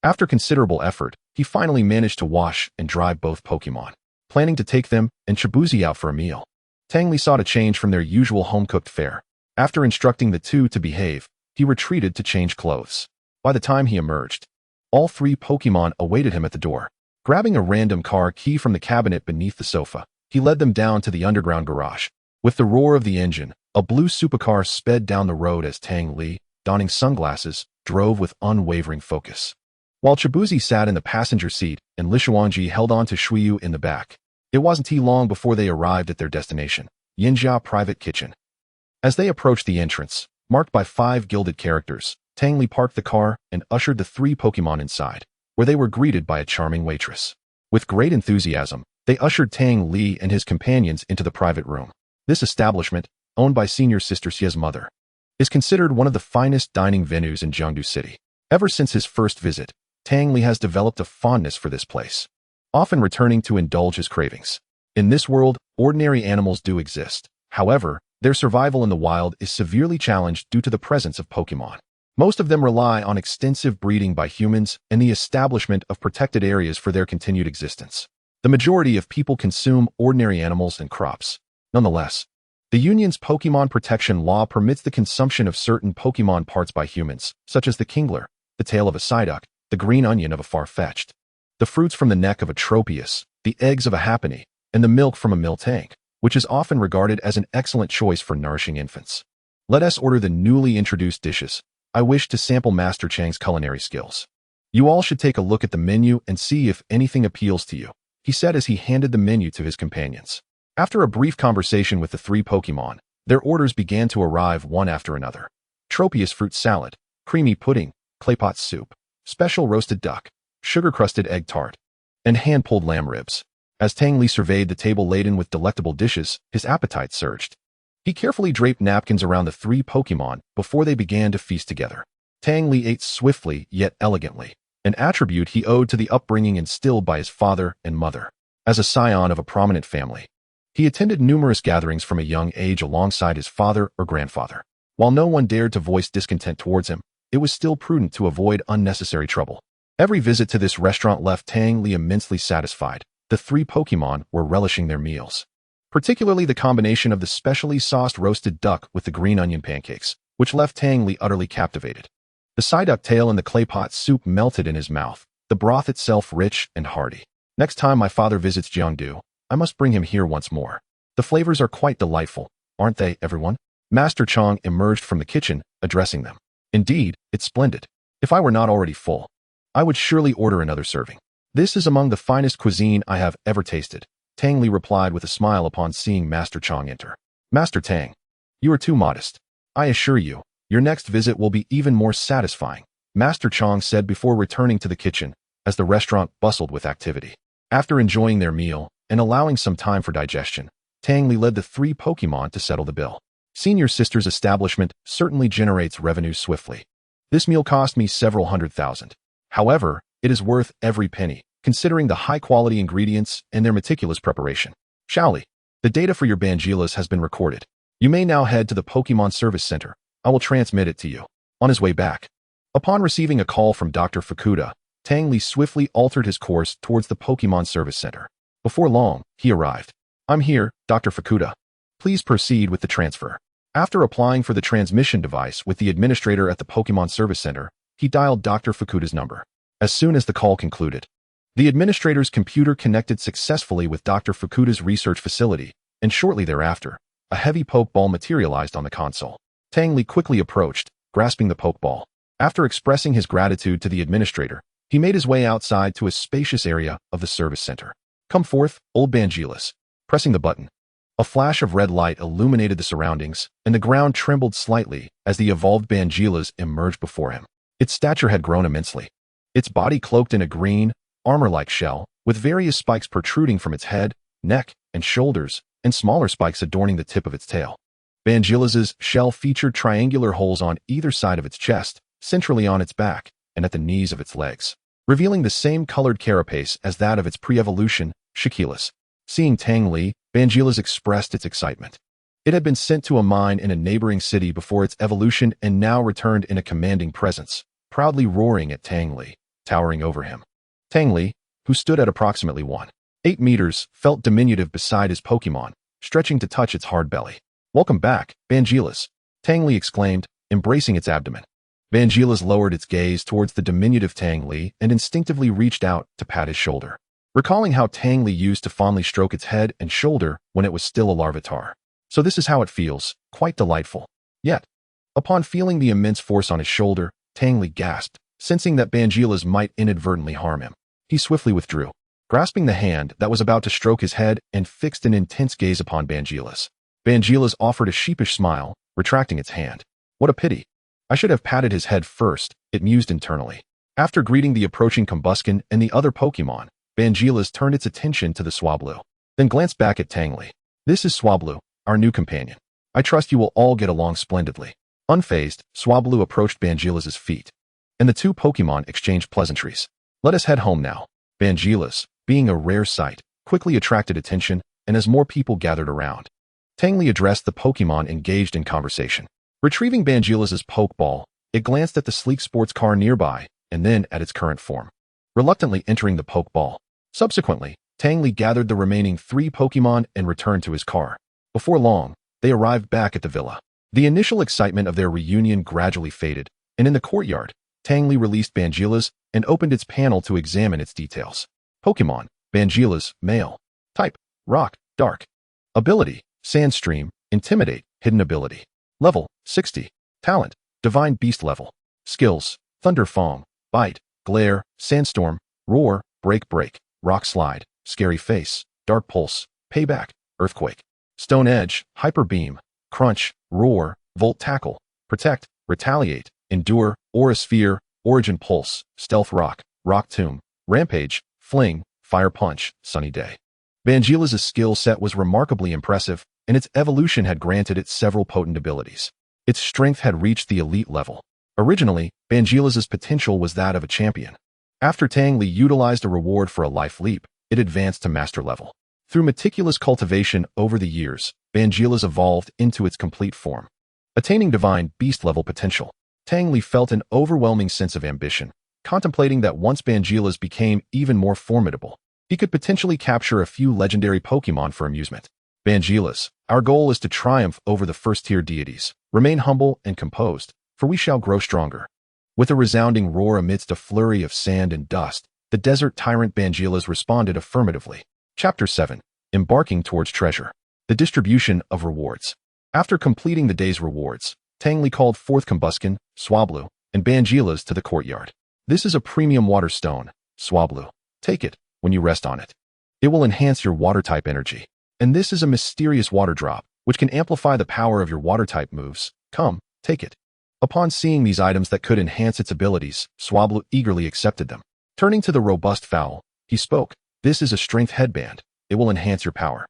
After considerable effort, he finally managed to wash and dry both Pokémon, planning to take them and Chibuzi out for a meal. Tang Li sought a change from their usual home-cooked fare. After instructing the two to behave, he retreated to change clothes. By the time he emerged, all three Pokémon awaited him at the door. Grabbing a random car key from the cabinet beneath the sofa, he led them down to the underground garage. With the roar of the engine, a blue supercar sped down the road as Tang Li, donning sunglasses, drove with unwavering focus. While Chibuzi sat in the passenger seat and Lishuanji held on to Shuiyu in the back, it wasn't too long before they arrived at their destination, Yinjia Private Kitchen. As they approached the entrance, marked by 5 gilded characters, Tang Li parked the car and ushered the 3 Pokémon inside, where they were greeted by a charming waitress. With great enthusiasm, they ushered Tang Li and his companions into the private room. This establishment, owned by senior sister Xia's mother, is considered one of the finest dining venues in Jiangdu City. Ever since his first visit, Tang Li has developed a fondness for this place, often returning to indulge his cravings. In this world, ordinary animals do exist. However, their survival in the wild is severely challenged due to the presence of Pokémon. Most of them rely on extensive breeding by humans and the establishment of protected areas for their continued existence. The majority of people consume ordinary animals and crops. Nonetheless, the Union's Pokémon protection law permits the consumption of certain Pokémon parts by humans, such as the kingler, the tail of a Psyduck, the green onion of a Farfetch'd, the fruits from the neck of a Tropius, the eggs of a Happiny, and the milk from a Miltank, which is often regarded as an excellent choice for nourishing infants. Let us order the newly introduced dishes. I wish to sample Master Chang's culinary skills. You all should take a look at the menu and see if anything appeals to you, he said as he handed the menu to his companions. After a brief conversation with the 3 Pokémon, their orders began to arrive one after another. Tropius fruit salad, creamy pudding, claypot soup, special roasted duck, sugar-crusted egg tart, and hand-pulled lamb ribs. As Tang Li surveyed the table laden with delectable dishes, his appetite surged. He carefully draped napkins around the 3 Pokémon before they began to feast together. Tang Li ate swiftly yet elegantly, an attribute he owed to the upbringing instilled by his father and mother. As a scion of a prominent family, he attended numerous gatherings from a young age alongside his father or grandfather. While no one dared to voice discontent towards him, it was still prudent to avoid unnecessary trouble. Every visit to this restaurant left Tang Li immensely satisfied. The 3 Pokémon were relishing their meals, particularly the combination of the specially sauced roasted duck with the green onion pancakes, which left Tang Li utterly captivated. The Psyduck tail and the claypot soup melted in his mouth, the broth itself rich and hearty. Next time my father visits Jiangdu, I must bring him here once more. The flavors are quite delightful, aren't they, everyone? Master Chang emerged from the kitchen, addressing them. Indeed, it's splendid. If I were not already full, I would surely order another serving. This is among the finest cuisine I have ever tasted, Tang Li replied with a smile upon seeing Master Chang enter. Master Tang, you are too modest. I assure you, your next visit will be even more satisfying, Master Chang said before returning to the kitchen, as the restaurant bustled with activity. After enjoying their meal and allowing some time for digestion, Tang Li led the 3 Pokémon to settle the bill. Senior Sister's establishment certainly generates revenue swiftly. This meal cost me several $100,000. However, it is worth every penny, considering the high-quality ingredients and their meticulous preparation. Shaoli, the data for your Bangilas has been recorded. You may now head to the Pokémon Service Center. I will transmit it to you. On his way back, upon receiving a call from Dr. Fukuda, Tang Li swiftly altered his course towards the Pokémon Service Center. Before long, he arrived. I'm here, Dr. Fukuda. Please proceed with the transfer. After applying for the transmission device with the administrator at the Pokémon Service Center, he dialed Dr. Fukuda's number. As soon as the call concluded, the administrator's computer connected successfully with Dr. Fukuda's research facility, and shortly thereafter, a heavy Pokeball materialized on the console. Tang Li quickly approached, grasping the Pokeball. After expressing his gratitude to the administrator, he made his way outside to a spacious area of the service center. Come forth, old Bangilas. Pressing the button, a flash of red light illuminated the surroundings, and the ground trembled slightly as the evolved Bangilas emerged before him. Its stature had grown immensely. Its body cloaked in a green, armor-like shell, with various spikes protruding from its head, neck, and shoulders, and smaller spikes adorning the tip of its tail. Bangila's shell featured triangular holes on either side of its chest, centrally on its back, and at the knees of its legs, revealing the same colored carapace as that of its pre-evolution, Shaquilas. Seeing Tang Li, Bangila's expressed its excitement. It had been sent to a mine in a neighboring city before its evolution and now returned in a commanding presence, proudly roaring at Tang Li, towering over him. Tang Li, who stood at approximately 1.8 meters, felt diminutive beside his Pokémon, stretching to touch its hard belly. "Welcome back, Bangilas," Tang Li exclaimed, embracing its abdomen. Bangilas lowered its gaze towards the diminutive Tang Li and instinctively reached out to pat his shoulder, recalling how Tang Li used to fondly stroke its head and shoulder when it was still a larvitar. So this is how it feels, quite delightful. Yet, upon feeling the immense force on his shoulder, Tang Li gasped, sensing that Bangilas might inadvertently harm him. He swiftly withdrew, grasping the hand that was about to stroke his head and fixed an intense gaze upon Bangilas. Bangilas offered a sheepish smile, retracting its hand. "What a pity. I should have patted his head first," it mused internally. After greeting the approaching Combuskin and the other Pokémon, Bangilas turned its attention to the Swablu, then glanced back at Tang Li. "This is Swablu, our new companion. I trust you will all get along splendidly." Unfazed, Swablu approached Bangilas' feet, and the two Pokémon exchanged pleasantries. "Let us head home now." Bangilas, being a rare sight, quickly attracted attention, and as more people gathered around, Tang Li addressed the Pokémon engaged in conversation. Retrieving Bangilas' Pokeball, it glanced at the sleek sports car nearby, and then at its current form, reluctantly entering the Pokeball. Subsequently, Tang Li gathered the remaining 3 Pokémon and returned to his car. Before long, they arrived back at the villa. The initial excitement of their reunion gradually faded, and in the courtyard, Tang Li released Bangilas and opened its panel to examine its details. Pokémon, Bangilas, male. Type, rock, dark. Ability, Sandstream, Intimidate, hidden ability. Level, 60. Talent, Divine Beast level. Skills, Thunder Fong, Bite, Glare, Sandstorm, Roar, Break, Rock Slide, Scary Face, Dark Pulse, Payback, Earthquake. Stone Edge, Hyper Beam, Crunch, Roar, Volt Tackle, Protect, Retaliate, Endure, Aura Sphere, Origin Pulse, Stealth Rock, Rock Tomb, Rampage, Fling, Fire Punch, Sunny Day. Bangilas' skill set was remarkably impressive, and its evolution had granted it several potent abilities. Its strength had reached the elite level. Originally, Bangilas' potential was that of a champion. After Tang Li utilized a reward for a life leap, it advanced to master level. Through meticulous cultivation over the years, Bangilas evolved into its complete form. Attaining divine beast level potential, Tang Li felt an overwhelming sense of ambition, contemplating that once Bangilas became even more formidable, he could potentially capture a few legendary Pokémon for amusement. "Bangilas, our goal is to triumph over the first-tier deities. Remain humble and composed, for we shall grow stronger." With a resounding roar amidst a flurry of sand and dust, the desert tyrant Bangilas responded affirmatively. Chapter 7. Embarking towards treasure. The distribution of rewards. After completing the day's rewards, Tang Li called forth Combuskin, Swablu, and Bangilas to the courtyard. "This is a premium water stone, Swablu. Take it when you rest on it. It will enhance your water-type energy. And this is a mysterious water drop, which can amplify the power of your water-type moves. Come, take it." Upon seeing these items that could enhance its abilities, Swablu eagerly accepted them. Turning to the robust fowl, he spoke. "This is a strength headband. It will enhance your power.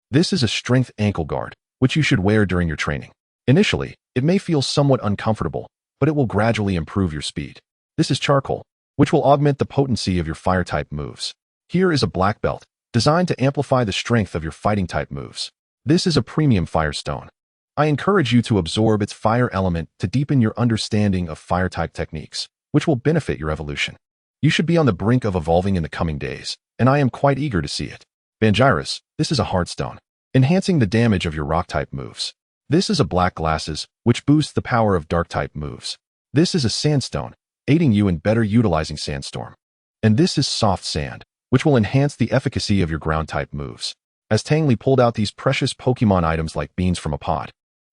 This is a strength ankle guard, which you should wear during your training. Initially, it may feel somewhat uncomfortable, but it will gradually improve your speed. This is charcoal, which will augment the potency of your fire-type moves. Here is a black belt, designed to amplify the strength of your fighting-type moves. This is a premium firestone. I encourage you to absorb its fire element to deepen your understanding of fire-type techniques, which will benefit your evolution. You should be on the brink of evolving in the coming days, and I am quite eager to see it. Bangiras, this is a hardstone, enhancing the damage of your rock-type moves. This is a black glasses, which boosts the power of dark-type moves. This is a sandstone, aiding you in better utilizing sandstorm. And this is soft sand, which will enhance the efficacy of your ground-type moves." As Tang Li pulled out these precious Pokémon items like beans from a pod,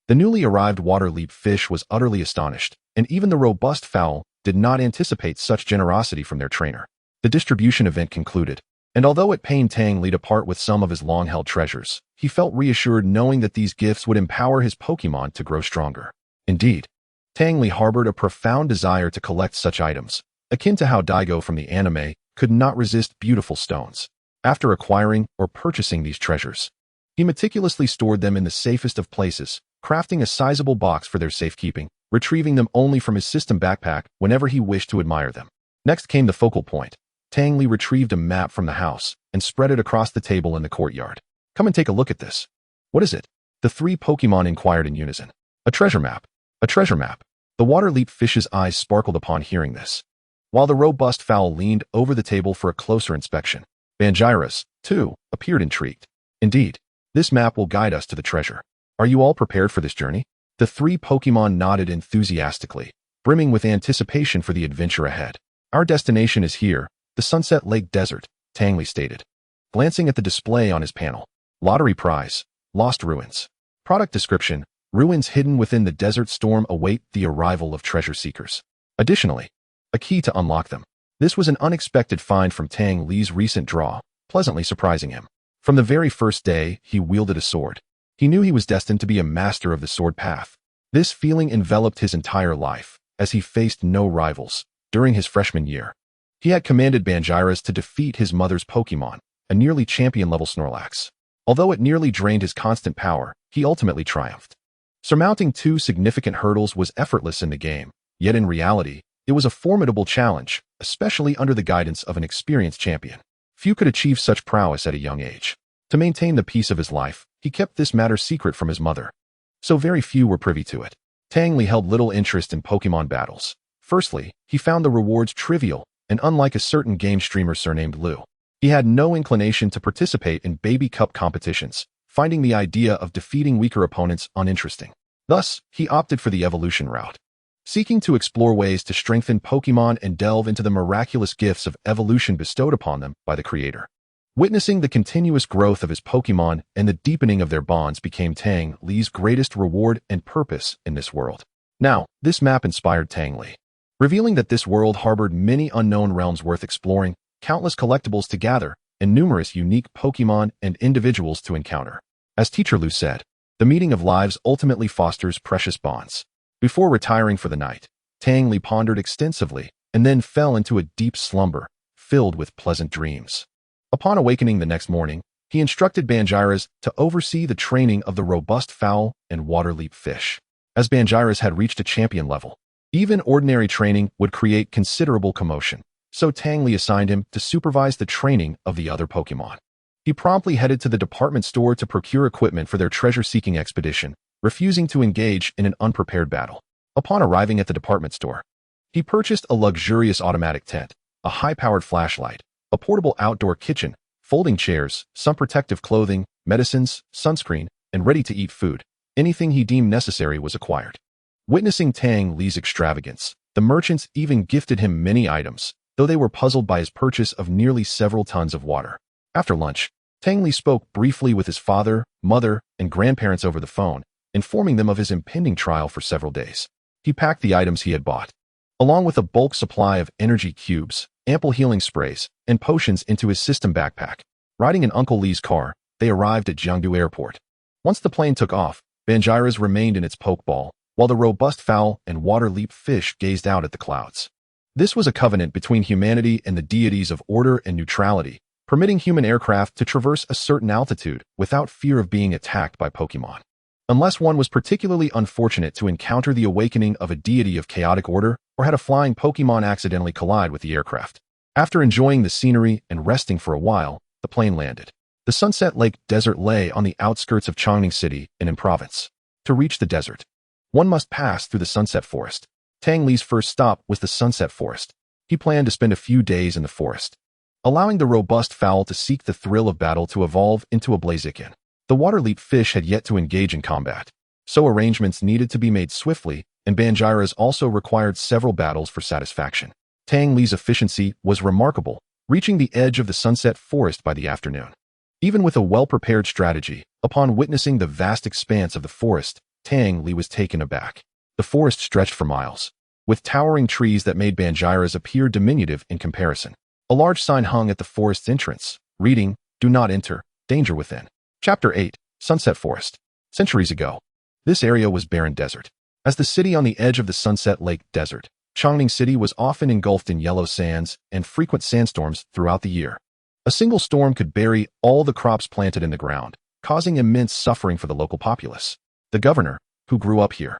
the newly arrived water leap fish was utterly astonished, and even the robust fowl did not anticipate such generosity from their trainer. The distribution event concluded, and although it pained Tang Li to part with some of his long-held treasures, he felt reassured knowing that these gifts would empower his Pokémon to grow stronger. Indeed, Tang Li harbored a profound desire to collect such items, akin to how Daigo from the anime could not resist beautiful stones. After acquiring or purchasing these treasures, he meticulously stored them in the safest of places, crafting a sizable box for their safekeeping, retrieving them only from his system backpack whenever he wished to admire them. Next came the focal point. Tang Li retrieved a map from the house and spread it across the table in the courtyard. Come and take a look at this. What is it? The three Pokémon inquired in unison. A treasure map. A treasure map. The water-leap fish's eyes sparkled upon hearing this, while the robust fowl leaned over the table for a closer inspection. Banjira's, too, appeared intrigued. Indeed, this map will guide us to the treasure. Are you all prepared for this journey? The three Pokémon nodded enthusiastically, brimming with anticipation for the adventure ahead. Our destination is here, the Sunset Lake Desert, Tang Li stated, glancing at the display on his panel. Lottery prize, lost ruins. Product description, ruins hidden within the desert storm await the arrival of treasure seekers. Additionally, a key to unlock them. This was an unexpected find from Tang Li's recent draw, pleasantly surprising him. From the very first day he wielded a sword, he knew he was destined to be a master of the sword path. This feeling enveloped his entire life, as he faced no rivals. During his freshman year, he had commanded Banjira's to defeat his mother's Pokémon, a nearly champion-level Snorlax. Although it nearly drained his constant power, he ultimately triumphed. Surmounting two significant hurdles was effortless in the game, yet in reality, it was a formidable challenge, especially under the guidance of an experienced champion. Few could achieve such prowess at a young age. To maintain the peace of his life, he kept this matter secret from his mother, so very few were privy to it. Tang Li held little interest in Pokémon battles. Firstly, he found the rewards trivial, and unlike a certain game streamer surnamed Lu, he had no inclination to participate in baby cup competitions, finding the idea of defeating weaker opponents uninteresting. Thus, he opted for the evolution route, seeking to explore ways to strengthen Pokémon and delve into the miraculous gifts of evolution bestowed upon them by the creator. Witnessing the continuous growth of his Pokémon and the deepening of their bonds became Tang Li's greatest reward and purpose in this world. Now, this map inspired Tang Li, revealing that this world harbored many unknown realms worth exploring, countless collectibles to gather, and numerous unique Pokémon and individuals to encounter. As Teacher Lu said, the meeting of lives ultimately fosters precious bonds. Before retiring for the night, Tang Li pondered extensively and then fell into a deep slumber, filled with pleasant dreams. Upon awakening the next morning, he instructed Banjira's to oversee the training of the robust fowl and water-leap fish. As Banjira's had reached a champion level, even ordinary training would create considerable commotion, so Tang Li assigned him to supervise the training of the other Pokémon. He promptly headed to the department store to procure equipment for their treasure-seeking expedition, refusing to engage in an unprepared battle. Upon arriving at the department store, he purchased a luxurious automatic tent, a high-powered flashlight, a portable outdoor kitchen, folding chairs, some protective clothing, medicines, sunscreen, and ready-to-eat food. Anything he deemed necessary was acquired. Witnessing Tang Li's extravagance, the merchants even gifted him many items, though they were puzzled by his purchase of nearly several tons of water. After lunch, Tang Li spoke briefly with his father, mother, and grandparents over the phone, informing them of his impending trial for several days. He packed the items he had bought, along with a bulk supply of energy cubes, ample healing sprays, and potions into his system backpack. Riding in Uncle Li's car, they arrived at Jiangdu Airport. Once the plane took off, Banjira's remained in its pokeball, while the robust fowl and water-leap fish gazed out at the clouds. This was a covenant between humanity and the deities of order and neutrality, permitting human aircraft to traverse a certain altitude without fear of being attacked by Pokémon, unless one was particularly unfortunate to encounter the awakening of a deity of chaotic order or had a flying Pokémon accidentally collide with the aircraft. After enjoying the scenery and resting for a while, the plane landed. The Sunset Lake Desert lay on the outskirts of Changning City and in province. To reach the desert, one must pass through the Sunset Forest. Tang Li's first stop was the Sunset Forest. He planned to spend a few days in the forest, allowing the robust fowl to seek the thrill of battle to evolve into a Blaziken. The water-leap fish had yet to engage in combat, so arrangements needed to be made swiftly, and Banjira's also required several battles for satisfaction. Tang Li's efficiency was remarkable, reaching the edge of the Sunset Forest by the afternoon. Even with a well-prepared strategy, upon witnessing the vast expanse of the forest, Tang Li was taken aback. The forest stretched for miles, with towering trees that made Banjira's appear diminutive in comparison. A large sign hung at the forest's entrance, reading, "Do not enter, danger within." Chapter 8, Sunset Forest. Centuries ago, this area was barren desert. As the city on the edge of the Sunset Lake Desert, Changning City was often engulfed in yellow sands and frequent sandstorms throughout the year. A single storm could bury all the crops planted in the ground, causing immense suffering for the local populace. The governor, who grew up here,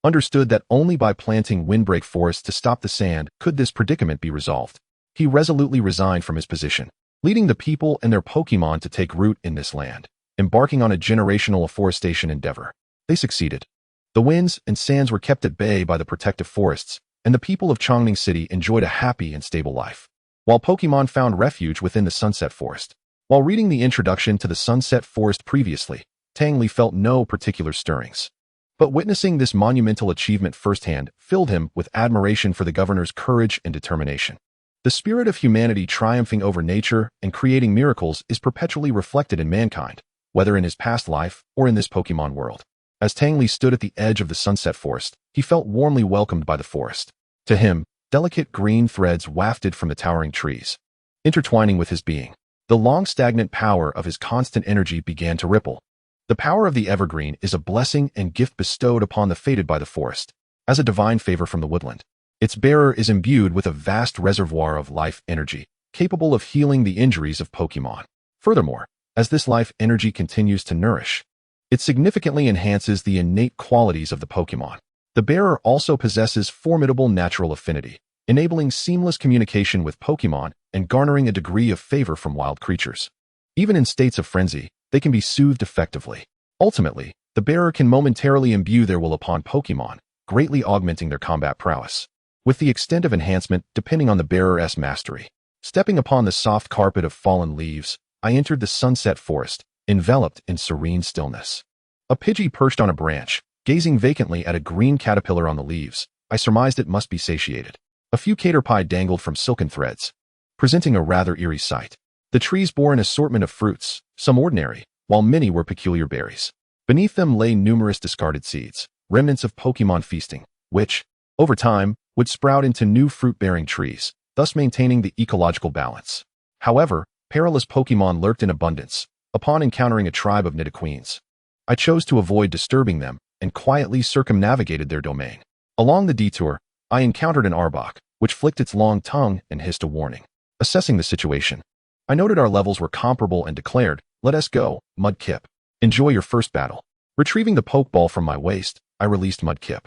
understood that only by planting windbreak forests to stop the sand could this predicament be resolved. He resolutely resigned from his position, leading the people and their Pokémon to take root in this land, embarking on a generational afforestation endeavor. They succeeded. The winds and sands were kept at bay by the protective forests, and the people of Chongning City enjoyed a happy and stable life, while Pokémon found refuge within the Sunset Forest. While reading the introduction to the Sunset Forest previously, Tang Li felt no particular stirrings. But witnessing this monumental achievement firsthand filled him with admiration for the governor's courage and determination. The spirit of humanity triumphing over nature and creating miracles is perpetually reflected in mankind, whether in his past life or in this Pokémon world. As Tang Li stood at the edge of the Sunset Forest, he felt warmly welcomed by the forest. To him, delicate green threads wafted from the towering trees, intertwining with his being. The long stagnant power of his constant energy began to ripple. The power of the evergreen is a blessing and gift bestowed upon the fated by the forest, as a divine favor from the woodland. Its bearer is imbued with a vast reservoir of life energy, capable of healing the injuries of Pokémon. Furthermore, as this life energy continues to nourish, it significantly enhances the innate qualities of the Pokémon. The bearer also possesses formidable natural affinity, enabling seamless communication with Pokémon and garnering a degree of favor from wild creatures. Even in states of frenzy, they can be soothed effectively. Ultimately, the bearer can momentarily imbue their will upon Pokémon, greatly augmenting their combat prowess, with the extent of enhancement depending on the bearer's mastery. Stepping upon the soft carpet of fallen leaves, I entered the Sunset Forest, enveloped in serene stillness. A Pidgey perched on a branch, gazing vacantly at a green caterpillar on the leaves. I surmised it must be satiated. A few caterpie dangled from silken threads, presenting a rather eerie sight. The trees bore an assortment of fruits, some ordinary, while many were peculiar berries. Beneath them lay numerous discarded seeds, remnants of Pokémon feasting, which, over time, would sprout into new fruit-bearing trees, thus maintaining the ecological balance. However, perilous Pokémon lurked in abundance. Upon encountering a tribe of Nidoqueens, I chose to avoid disturbing them and quietly circumnavigated their domain. Along the detour, I encountered an Arbok, which flicked its long tongue and hissed a warning. Assessing the situation, I noted our levels were comparable and declared, "Let us go, Mudkip. Enjoy your first battle." Retrieving the Pokeball from my waist, I released Mudkip.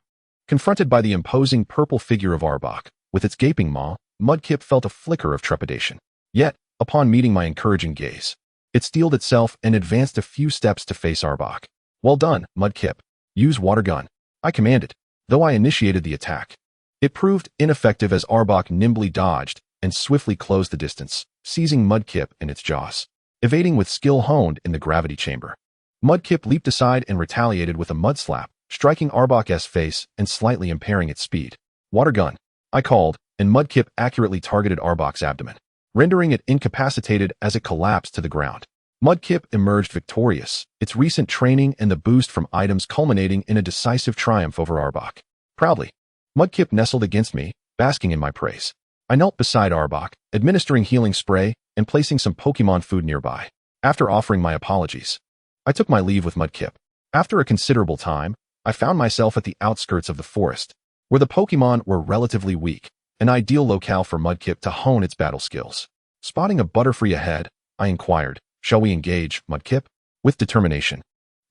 Confronted by the imposing purple figure of Arbok, with its gaping maw, Mudkip felt a flicker of trepidation. Yet, upon meeting my encouraging gaze, it steeled itself and advanced a few steps to face Arbok. "Well done, Mudkip. Use Water Gun," I commanded, though I initiated the attack. It proved ineffective as Arbok nimbly dodged and swiftly closed the distance, seizing Mudkip in its jaws, evading with skill honed in the gravity chamber. Mudkip leaped aside and retaliated with a mud slap, striking Arbok's face and slightly impairing its speed. "Water Gun," I called, and Mudkip accurately targeted Arbok's abdomen, rendering it incapacitated as it collapsed to the ground. Mudkip emerged victorious, its recent training and the boost from items culminating in a decisive triumph over Arbok. Proudly, Mudkip nestled against me, basking in my praise. I knelt beside Arbok, administering healing spray and placing some Pokémon food nearby. After offering my apologies, I took my leave with Mudkip. After a considerable time, I found myself at the outskirts of the forest, where the Pokémon were relatively weak, an ideal locale for Mudkip to hone its battle skills. Spotting a Butterfree ahead, I inquired, "Shall we engage, Mudkip?" With determination,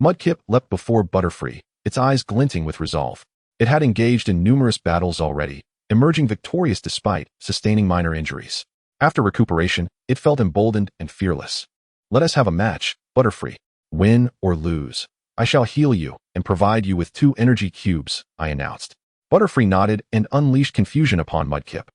Mudkip leapt before Butterfree, its eyes glinting with resolve. It had engaged in numerous battles already, emerging victorious despite sustaining minor injuries. After recuperation, it felt emboldened and fearless. "Let us have a match, Butterfree. Win or lose, I shall heal you and provide you with 2 energy cubes," I announced. Butterfree nodded and unleashed confusion upon Mudkip.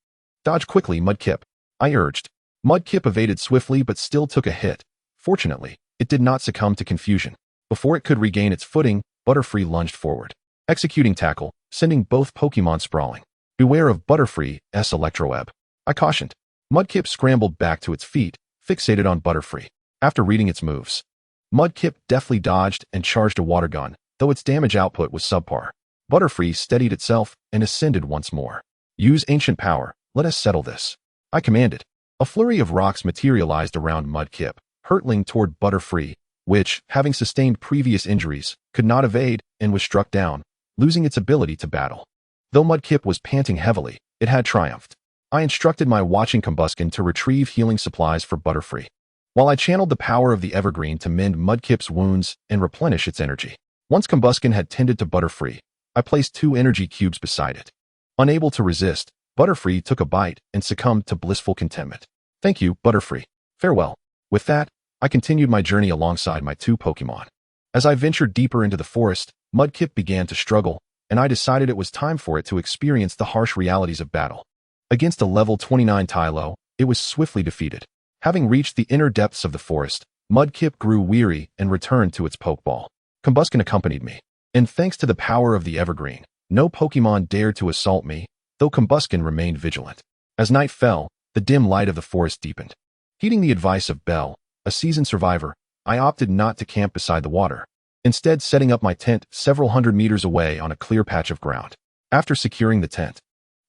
"Dodge quickly, Mudkip," I urged. Mudkip evaded swiftly but still took a hit. Fortunately, it did not succumb to confusion. Before it could regain its footing, Butterfree lunged forward, executing tackle, sending both Pokémon sprawling. "Beware of Butterfree's Electroweb," I cautioned. Mudkip scrambled back to its feet, fixated on Butterfree. After reading its moves, Mudkip deftly dodged and charged a Water Gun, though its damage output was subpar. Butterfree steadied itself and ascended once more. "Use Ancient Power, let us settle this," I commanded. A flurry of rocks materialized around Mudkip, hurtling toward Butterfree, which, having sustained previous injuries, could not evade and was struck down, losing its ability to battle. Though Mudkip was panting heavily, it had triumphed. I instructed my watching Combuskin to retrieve healing supplies for Butterfree, while I channeled the power of the Evergreen to mend Mudkip's wounds and replenish its energy. Once Combuskin had tended to Butterfree, I placed 2 energy cubes beside it. Unable to resist, Butterfree took a bite and succumbed to blissful contentment. Thank you, Butterfree. Farewell. With that, I continued my journey alongside my 2 Pokémon. As I ventured deeper into the forest, Mudkip began to struggle, and I decided it was time for it to experience the harsh realities of battle. Against a level 29 Tylo, it was swiftly defeated. Having reached the inner depths of the forest, Mudkip grew weary and returned to its Pokeball. Combuskin accompanied me, and thanks to the power of the Evergreen, no Pokemon dared to assault me, though Combuskin remained vigilant. As night fell, the dim light of the forest deepened. Heeding the advice of Belle, a seasoned survivor, I opted not to camp beside the water, instead setting up my tent several hundred meters away on a clear patch of ground. After securing the tent,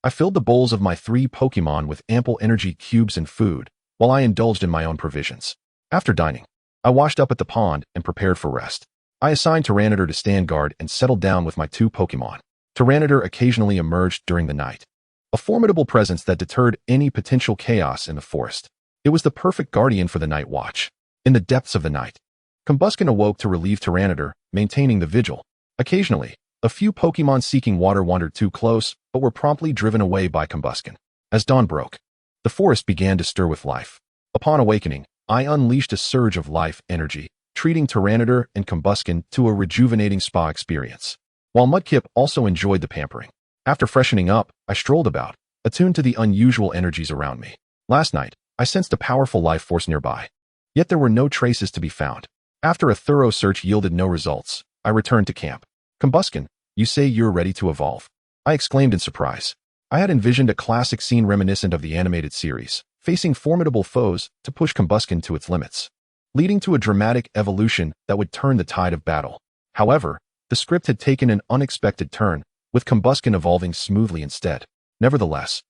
I filled the bowls of my 3 Pokemon with ample energy cubes and food, while I indulged in my own provisions. After dining, I washed up at the pond and prepared for rest. I assigned Tyranitar to stand guard and settled down with my 2 Pokemon. Tyranitar occasionally emerged during the night, a formidable presence that deterred any potential chaos in the forest. It was the perfect guardian for the night watch. In the depths of the night, Combuskin awoke to relieve Tyranitar, maintaining the vigil. Occasionally, a few Pokemon seeking water wandered too close, but were promptly driven away by Combuskin. As dawn broke, the forest began to stir with life. Upon awakening, I unleashed a surge of life energy, treating Tyranitar and Combuskin to a rejuvenating spa experience, while Mudkip also enjoyed the pampering. After freshening up, I strolled about, attuned to the unusual energies around me. Last night, I sensed a powerful life force nearby, yet there were no traces to be found. After a thorough search yielded no results, I returned to camp. Combuskin, you say you're ready to evolve? I exclaimed in surprise. I had envisioned a classic scene reminiscent of the animated series, facing formidable foes to push Combuskin to its limits, leading to a dramatic evolution that would turn the tide of battle. However, the script had taken an unexpected turn, with Combuskin evolving smoothly instead. Nevertheless,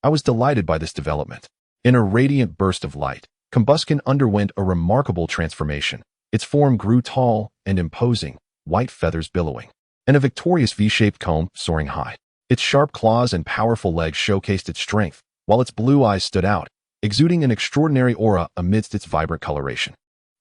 I was delighted by this development. In a radiant burst of light, Combuskin underwent a remarkable transformation. Its form grew tall and imposing, white feathers billowing, and a victorious V-shaped comb soaring high. Its sharp claws and powerful legs showcased its strength, while its blue eyes stood out, exuding an extraordinary aura amidst its vibrant coloration.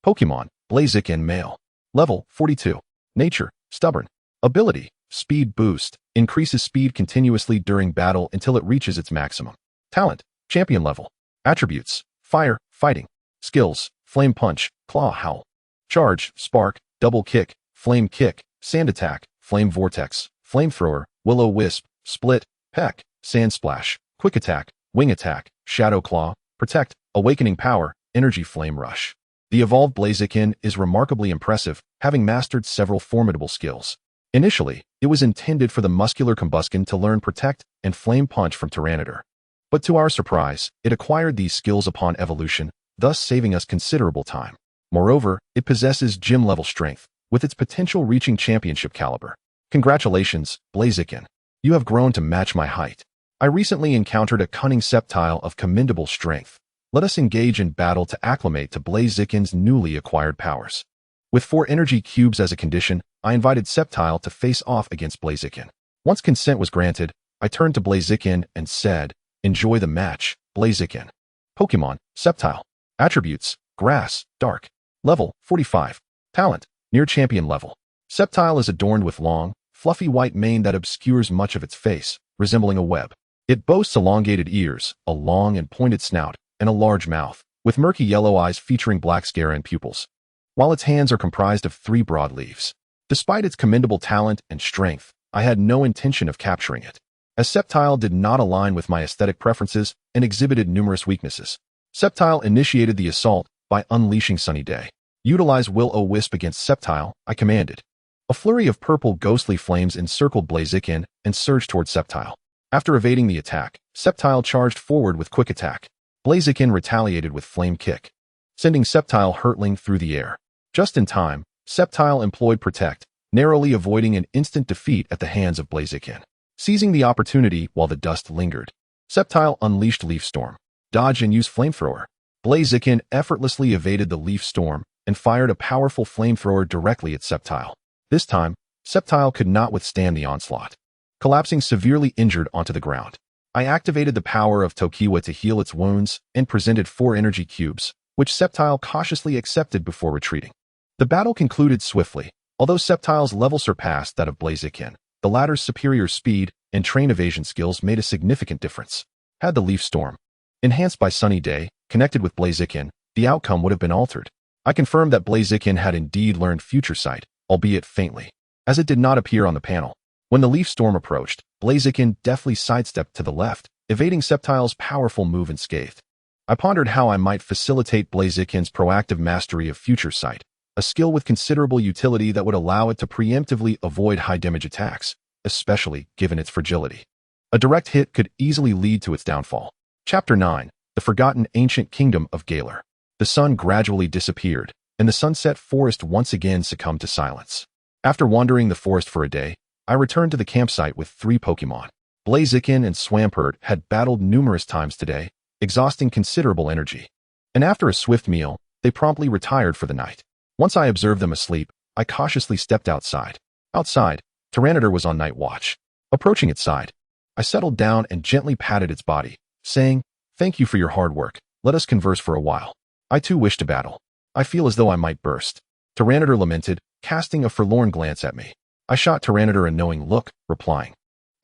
Pokemon, Blaziken Male. Level, 42. Nature, Stubborn. Ability, Speed Boost. Increases speed continuously during battle until it reaches its maximum. Talent, Champion Level. Attributes, Fire, Fighting. Skills, Flame Punch, Claw Howl. Charge, Spark, Double Kick, Flame Kick, Sand Attack, Flame Vortex, Flamethrower, Will-O-Wisp, Split, Peck, Sand Splash, Quick Attack, Wing Attack, Shadow Claw, Protect, Awakening Power, Energy Flame Rush. The evolved Blaziken is remarkably impressive, having mastered several formidable skills. Initially, it was intended for the muscular Combuskin to learn Protect and Flame Punch from Tyranitar. But to our surprise, it acquired these skills upon evolution, thus saving us considerable time. Moreover, it possesses gym-level strength, with its potential reaching championship caliber. Congratulations, Blaziken. You have grown to match my height. I recently encountered a cunning Sceptile of commendable strength. Let us engage in battle to acclimate to Blaziken's newly acquired powers. With 4 energy cubes as a condition, I invited Sceptile to face off against Blaziken. Once consent was granted, I turned to Blaziken and said, "Enjoy the match, Blaziken." Pokemon, Sceptile. Attributes, Grass, Dark. Level, 45. Talent, Near Champion Level. Sceptile is adorned with long, fluffy white mane that obscures much of its face, resembling a web. It boasts elongated ears, a long and pointed snout, and a large mouth, with murky yellow eyes featuring black scare and pupils, while its hands are comprised of 3 broad leaves. Despite its commendable talent and strength, I had no intention of capturing it, as Sceptile did not align with my aesthetic preferences and exhibited numerous weaknesses. Sceptile initiated the assault by unleashing Sunny Day. Utilize Will-O-Wisp against Sceptile, I commanded. A flurry of purple ghostly flames encircled Blaziken and surged toward Sceptile. After evading the attack, Sceptile charged forward with Quick Attack. Blaziken retaliated with Flame Kick, sending Sceptile hurtling through the air. Just in time, Sceptile employed Protect, narrowly avoiding an instant defeat at the hands of Blaziken. Seizing the opportunity while the dust lingered, Sceptile unleashed Leaf Storm. Dodge and use Flamethrower. Blaziken effortlessly evaded the Leaf Storm and fired a powerful flamethrower directly at Sceptile. This time, Sceptile could not withstand the onslaught, collapsing severely injured onto the ground. I activated the power of Tokiwa to heal its wounds and presented 4 energy cubes, which Sceptile cautiously accepted before retreating. The battle concluded swiftly, Although Sceptile's level surpassed that of Blaziken, the latter's superior speed and train evasion skills made a significant difference. Had the Leaf Storm enhanced by Sunny Day connected with Blaziken, the outcome would have been altered. I confirmed that Blaziken had indeed learned Future Sight, albeit faintly, as it did not appear on the panel. When the Leaf Storm approached, Blaziken deftly sidestepped to the left, evading Sceptile's powerful move unscathed. I pondered how I might facilitate Blaziken's proactive mastery of Future Sight, a skill with considerable utility that would allow it to preemptively avoid high-damage attacks, especially given its fragility. A direct hit could easily lead to its downfall. Chapter 9. The Forgotten Ancient Kingdom of Galar. The sun gradually disappeared, and the sunset forest once again succumbed to silence. After wandering the forest for a day, I returned to the campsite with 3 Pokémon. Blaziken and Swampert had battled numerous times today, exhausting considerable energy. And after a swift meal, they promptly retired for the night. Once I observed them asleep, I cautiously stepped outside. Outside, Tyranitar was on night watch. Approaching its side, I settled down and gently patted its body, saying, "Thank you for your hard work. Let us converse for a while. I too wish to battle. I feel as though I might burst." Tyranitar lamented, casting a forlorn glance at me. I shot Tyranitar a knowing look, replying,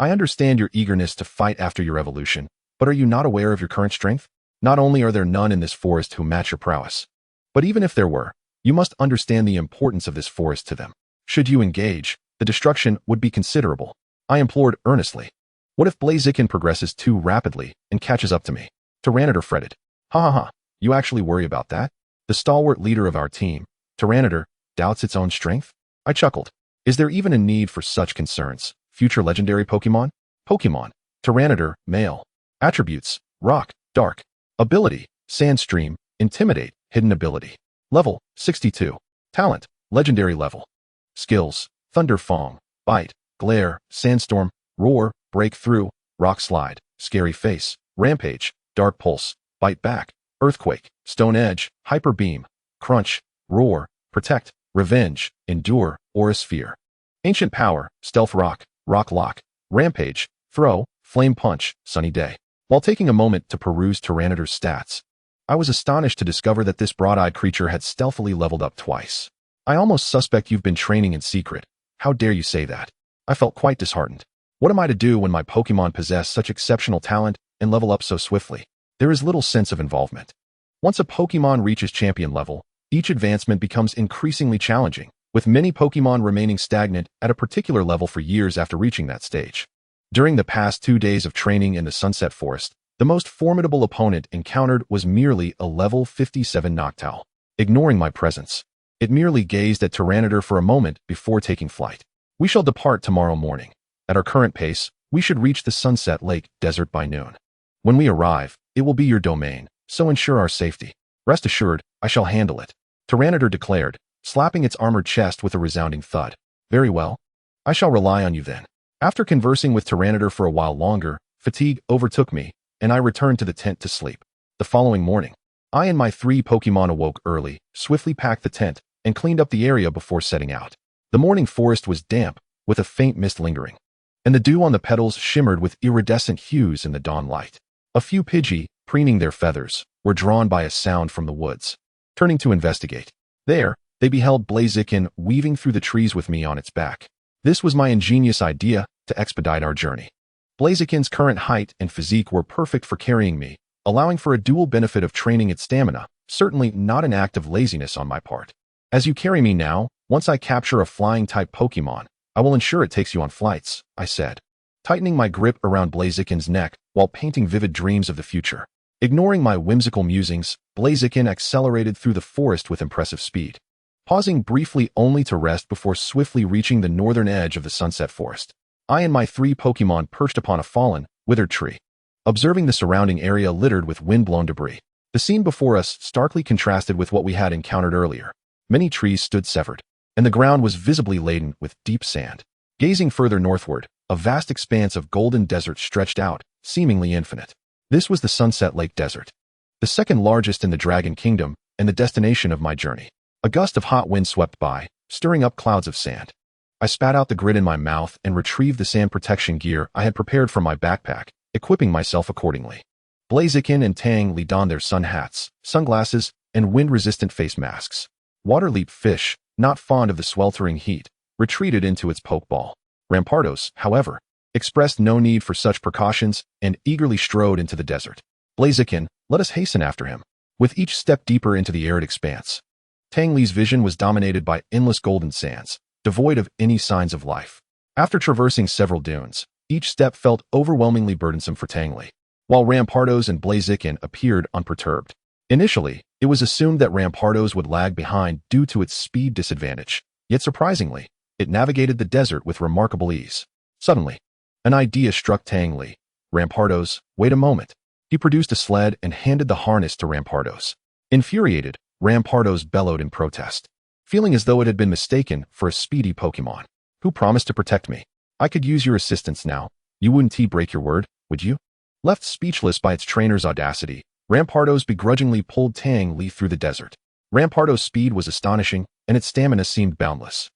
"I understand your eagerness to fight after your evolution, but are you not aware of your current strength? Not only are there none in this forest who match your prowess, but even if there were, you must understand the importance of this forest to them. Should you engage, the destruction would be considerable." I implored earnestly. "What if Blaziken progresses too rapidly and catches up to me?" Tyranitar fretted. "Ha ha ha. You actually worry about that? The stalwart leader of our team, Tyranitar, doubts its own strength?" I chuckled. "Is there even a need for such concerns? Future legendary Pokémon? Pokémon. Tyranitar, male. Attributes: Rock, Dark. Ability: Sandstream, Intimidate, Hidden ability. Level: 62. Talent: Legendary level. Skills: Thunder Fong, Bite, Glare, Sandstorm, Roar, Breakthrough, Rock Slide, Scary Face, Rampage, Dark Pulse, Bite Back, Earthquake, Stone Edge, Hyper Beam, Crunch, Roar, Protect, Revenge, Endure, Aura Sphere. Ancient Power: Stealth Rock, Rock Lock, Rampage, Throw, Flame Punch, Sunny Day. While taking a moment to peruse Tyranitar's stats, I was astonished to discover that this broad-eyed creature had stealthily leveled up twice. "I almost suspect you've been training in secret. How dare you say that?" I felt quite disheartened. What am I to do when my Pokémon possess such exceptional talent and level up so swiftly? There is little sense of involvement. Once a Pokémon reaches champion level, each advancement becomes increasingly challenging, with many Pokémon remaining stagnant at a particular level for years after reaching that stage. During the past 2 days of training in the Sunset Forest, the most formidable opponent encountered was merely a level 57 Noctowl. Ignoring my presence, it merely gazed at Tyranitar for a moment before taking flight. "We shall depart tomorrow morning. At our current pace, we should reach the Sunset Lake Desert by noon. When we arrive, it will be your domain, so ensure our safety. Rest assured, I shall handle it," Tyranitar declared, slapping its armored chest with a resounding thud. "Very well. I shall rely on you then." After conversing with Tyranitar for a while longer, fatigue overtook me, and I returned to the tent to sleep. The following morning, I and my 3 Pokémon awoke early, swiftly packed the tent, and cleaned up the area before setting out. The morning forest was damp, with a faint mist lingering, and the dew on the petals shimmered with iridescent hues in the dawn light. A few Pidgey, preening their feathers, were drawn by a sound from the woods. Turning to investigate, there, they beheld Blaziken weaving through the trees with me on its back. This was my ingenious idea to expedite our journey. Blaziken's current height and physique were perfect for carrying me, allowing for a dual benefit of training its stamina, certainly not an act of laziness on my part. "As you carry me now, once I capture a flying-type Pokémon, I will ensure it takes you on flights," I said, tightening my grip around Blaziken's neck while painting vivid dreams of the future. Ignoring my whimsical musings, Blaziken accelerated through the forest with impressive speed, pausing briefly only to rest before swiftly reaching the northern edge of the Sunset Forest. I and my 3 Pokémon perched upon a fallen, withered tree, observing the surrounding area littered with wind-blown debris. The scene before us starkly contrasted with what we had encountered earlier. Many trees stood severed, and the ground was visibly laden with deep sand. Gazing further northward, a vast expanse of golden desert stretched out, seemingly infinite. This was the Sunset Lake Desert, the second largest in the Dragon Kingdom and the destination of my journey. A gust of hot wind swept by, stirring up clouds of sand. I spat out the grit in my mouth and retrieved the sand protection gear I had prepared from my backpack, equipping myself accordingly. Blaziken and Tang Li donned their sun hats, sunglasses, and wind-resistant face masks. Waterleap Fish, not fond of the sweltering heat, retreated into its pokeball. Rampardos, however, expressed no need for such precautions and eagerly strode into the desert. Blaziken, let us hasten after him. With each step deeper into the arid expanse, Tang Li's vision was dominated by endless golden sands, devoid of any signs of life. After traversing several dunes, each step felt overwhelmingly burdensome for Tang Li, while Rampardos and Blaziken appeared unperturbed. Initially, it was assumed that Rampardos would lag behind due to its speed disadvantage, yet surprisingly, it navigated the desert with remarkable ease. Suddenly, an idea struck Tang Li. Rampardos, wait a moment. He produced a sled and handed the harness to Rampardos. Infuriated, Rampardos bellowed in protest, feeling as though it had been mistaken for a speedy Pokémon. Who promised to protect me? I could use your assistance now. You wouldn't break your word, would you? Left speechless by its trainer's audacity, Rampardos begrudgingly pulled Tang Li through the desert. Rampardos' speed was astonishing, and its stamina seemed boundless,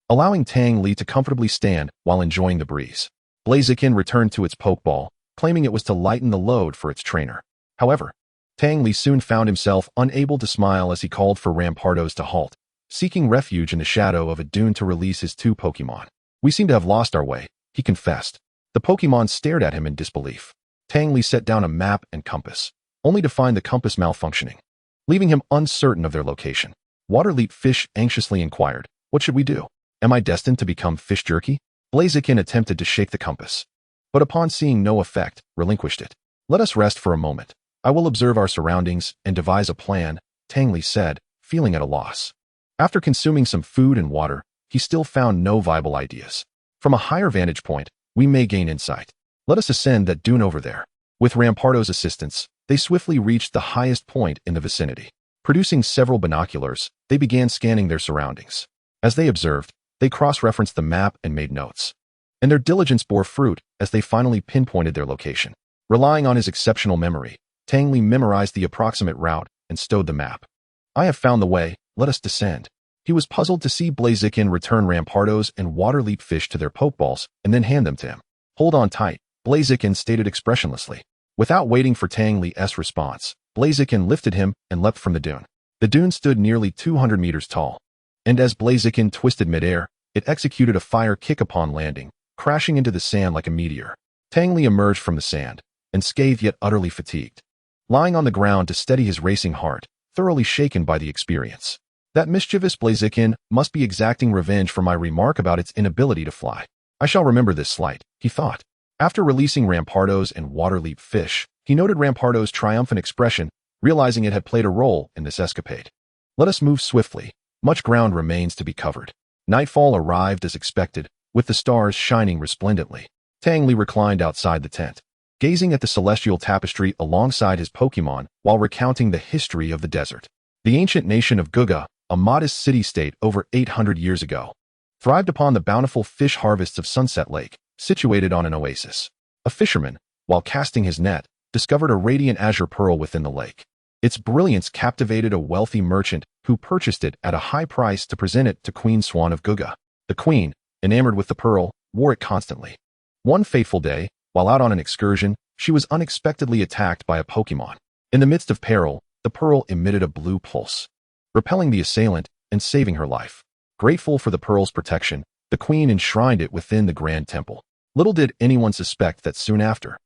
allowing Tang Li to comfortably stand while enjoying the breeze. Blaziken returned to its Pokeball, claiming it was to lighten the load for its trainer. However, Tang Li soon found himself unable to smile as he called for Rampardos to halt, seeking refuge in the shadow of a dune to release his two Pokemon. We seem to have lost our way, he confessed. The Pokemon stared at him in disbelief. Tang Li set down a map and compass, only to find the compass malfunctioning, leaving him uncertain of their location. Waterleap Fish anxiously inquired, "What should we do? Am I destined to become fish jerky?" Blaziken attempted to shake the compass, but upon seeing no effect, relinquished it. "Let us rest for a moment. I will observe our surroundings and devise a plan," Tang Li said, feeling at a loss. After consuming some food and water, he still found no viable ideas. From a higher vantage point, we may gain insight. Let us ascend that dune over there. With Rampardos' assistance, they swiftly reached the highest point in the vicinity. Producing several binoculars, they began scanning their surroundings. As they observed, they cross-referenced the map and made notes. And their diligence bore fruit as they finally pinpointed their location. Relying on his exceptional memory, Tang Li memorized the approximate route and stowed the map. "I have found the way, let us descend." He was puzzled to see Blaziken return Rampardos and Waterleap Fish to their Pokeballs and then hand them to him. "Hold on tight," Blaziken stated expressionlessly. Without waiting for Tang Li's response, Blaziken lifted him and leapt from the dune. The dune stood nearly 200 meters tall, and as Blaziken twisted midair, it executed a fire kick upon landing, crashing into the sand like a meteor. Tang Li emerged from the sand, unscathed yet utterly fatigued, lying on the ground to steady his racing heart, thoroughly shaken by the experience. That mischievous Blaziken must be exacting revenge for my remark about its inability to fly. I shall remember this slight, he thought. After releasing Rampardos and Waterleap Fish, he noted Rampardos' triumphant expression, realizing it had played a role in this escapade. Let us move swiftly. Much ground remains to be covered. Nightfall arrived as expected, with the stars shining resplendently. Tang Li reclined outside the tent, gazing at the celestial tapestry alongside his Pokémon while recounting the history of the desert. The ancient nation of Guga, a modest city-state over 800 years ago, thrived upon the bountiful fish harvests of Sunset Lake, situated on an oasis. A fisherman, while casting his net, discovered a radiant azure pearl within the lake. Its brilliance captivated a wealthy merchant who purchased it at a high price to present it to Queen Swan of Guga. The queen, enamored with the pearl, wore it constantly. One fateful day, while out on an excursion, she was unexpectedly attacked by a Pokémon. In the midst of peril, the pearl emitted a blue pulse, repelling the assailant and saving her life. Grateful for the pearl's protection, the queen enshrined it within the grand temple. Little did anyone suspect that soon after,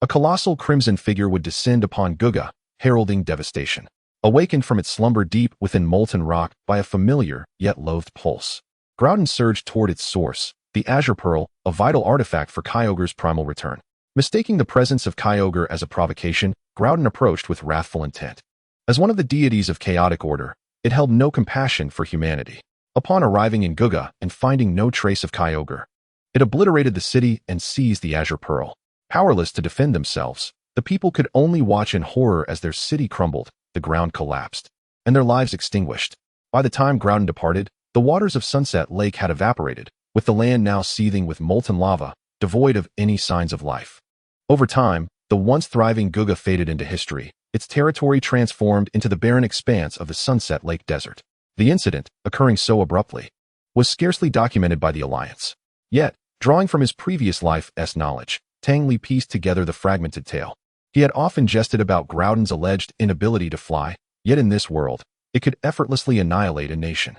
a colossal crimson figure would descend upon Guga, heralding devastation. Awakened from its slumber deep within molten rock by a familiar yet loathed pulse, Groudon surged toward its source, the Azure Pearl, a vital artifact for Kyogre's primal return. Mistaking the presence of Kyogre as a provocation, Groudon approached with wrathful intent. As one of the deities of chaotic order, it held no compassion for humanity. Upon arriving in Guga and finding no trace of Kyogre, it obliterated the city and seized the Azure Pearl. Powerless to defend themselves, the people could only watch in horror as their city crumbled, the ground collapsed, and their lives extinguished. By the time Groudon departed, the waters of Sunset Lake had evaporated, with the land now seething with molten lava, devoid of any signs of life. Over time, the once thriving Guga faded into history, its territory transformed into the barren expanse of the Sunset Lake Desert. The incident, occurring so abruptly, was scarcely documented by the Alliance. Yet, drawing from his previous life's knowledge, Tang Li pieced together the fragmented tale. He had often jested about Groudon's alleged inability to fly, yet in this world, it could effortlessly annihilate a nation.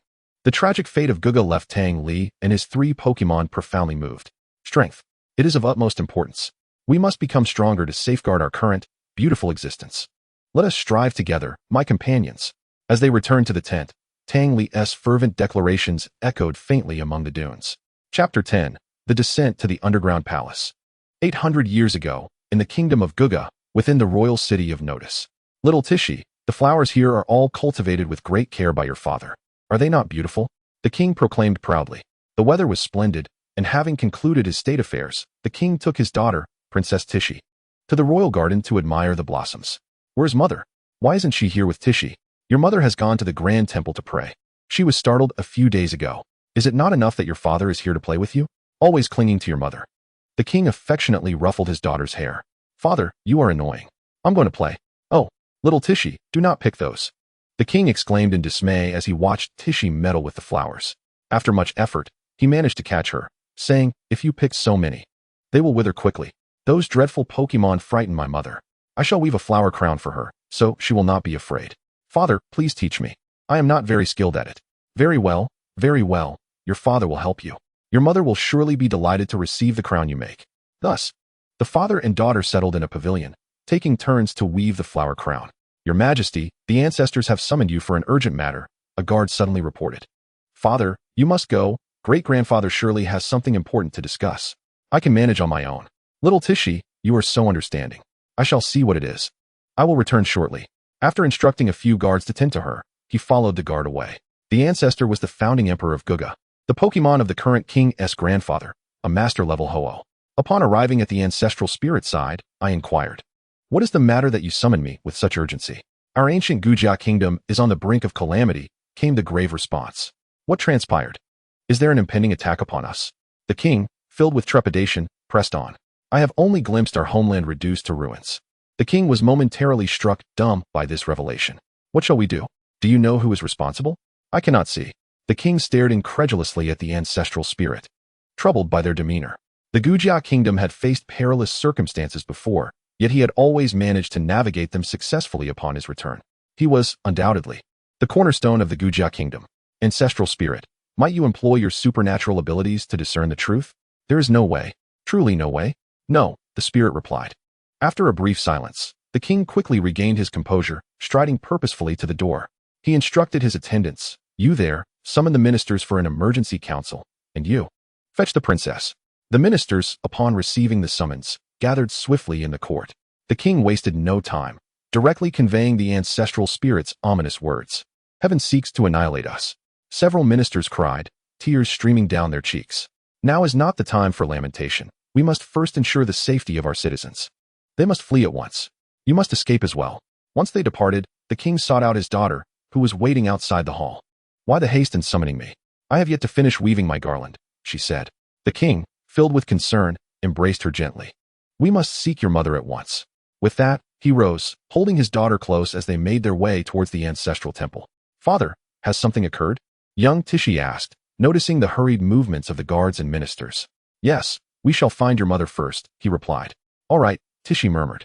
The tragic fate of Guga left Tang Li and his 3 Pokémon profoundly moved. Strength. It is of utmost importance. We must become stronger to safeguard our current, beautiful existence. Let us strive together, my companions. As they returned to the tent, Tang Li's fervent declarations echoed faintly among the dunes. Chapter 10. The Descent to the Underground Palace. 800 years ago, in the kingdom of Guga, within the royal city of Notice. Little Tichy, the flowers here are all cultivated with great care by your father. Are they not beautiful? The king proclaimed proudly. The weather was splendid, and having concluded his state affairs, the king took his daughter, Princess Tichy, to the royal garden to admire the blossoms. Where's mother? Why isn't she here with Tichy? Your mother has gone to the grand temple to pray. She was startled a few days ago. Is it not enough that your father is here to play with you? Always clinging to your mother. The king affectionately ruffled his daughter's hair. Father, you are annoying. I'm going to play. Oh, little Tichy, do not pick those. The king exclaimed in dismay as he watched Tichy meddle with the flowers. After much effort, he managed to catch her, saying, if you pick so many, they will wither quickly. Those dreadful Pokémon frighten my mother. I shall weave a flower crown for her, so she will not be afraid. Father, please teach me. I am not very skilled at it. Very well, your father will help you. Your mother will surely be delighted to receive the crown you make. Thus, the father and daughter settled in a pavilion, taking turns to weave the flower crown. Your Majesty, the ancestors have summoned you for an urgent matter, a guard suddenly reported. Father, you must go. Great-grandfather surely has something important to discuss. I can manage on my own. Little Tichy, you are so understanding. I shall see what it is. I will return shortly. After instructing a few guards to tend to her, he followed the guard away. The ancestor was the founding emperor of Guga, the Pokémon of the current king's grandfather, a master-level Ho-Oh. Upon arriving at the ancestral spirit side, I inquired, what is the matter that you summoned me with such urgency? Our ancient Guja kingdom is on the brink of calamity, came the grave response. What transpired? Is there an impending attack upon us? The king, filled with trepidation, pressed on. I have only glimpsed our homeland reduced to ruins. The king was momentarily struck dumb by this revelation. What shall we do? Do you know who is responsible? I cannot see. The king stared incredulously at the ancestral spirit, troubled by their demeanor. The Guja kingdom had faced perilous circumstances before, yet he had always managed to navigate them successfully upon his return. He was, undoubtedly, the cornerstone of the Guja kingdom. Ancestral spirit, might you employ your supernatural abilities to discern the truth? There is no way. Truly no way? No, the spirit replied. After a brief silence, the king quickly regained his composure, striding purposefully to the door. He instructed his attendants, you there, summon the ministers for an emergency council, and you, fetch the princess. The ministers, upon receiving the summons, gathered swiftly in the court. The king wasted no time, directly conveying the ancestral spirit's ominous words. Heaven seeks to annihilate us. Several ministers cried, tears streaming down their cheeks. Now is not the time for lamentation. We must first ensure the safety of our citizens. They must flee at once. You must escape as well. Once they departed, the king sought out his daughter, who was waiting outside the hall. Why the haste in summoning me? I have yet to finish weaving my garland, she said. The king, filled with concern, embraced her gently. We must seek your mother at once. With that, he rose, holding his daughter close as they made their way towards the ancestral temple. Father, has something occurred? Young Tichy asked, noticing the hurried movements of the guards and ministers. Yes, we shall find your mother first, he replied. All right, Tichy murmured,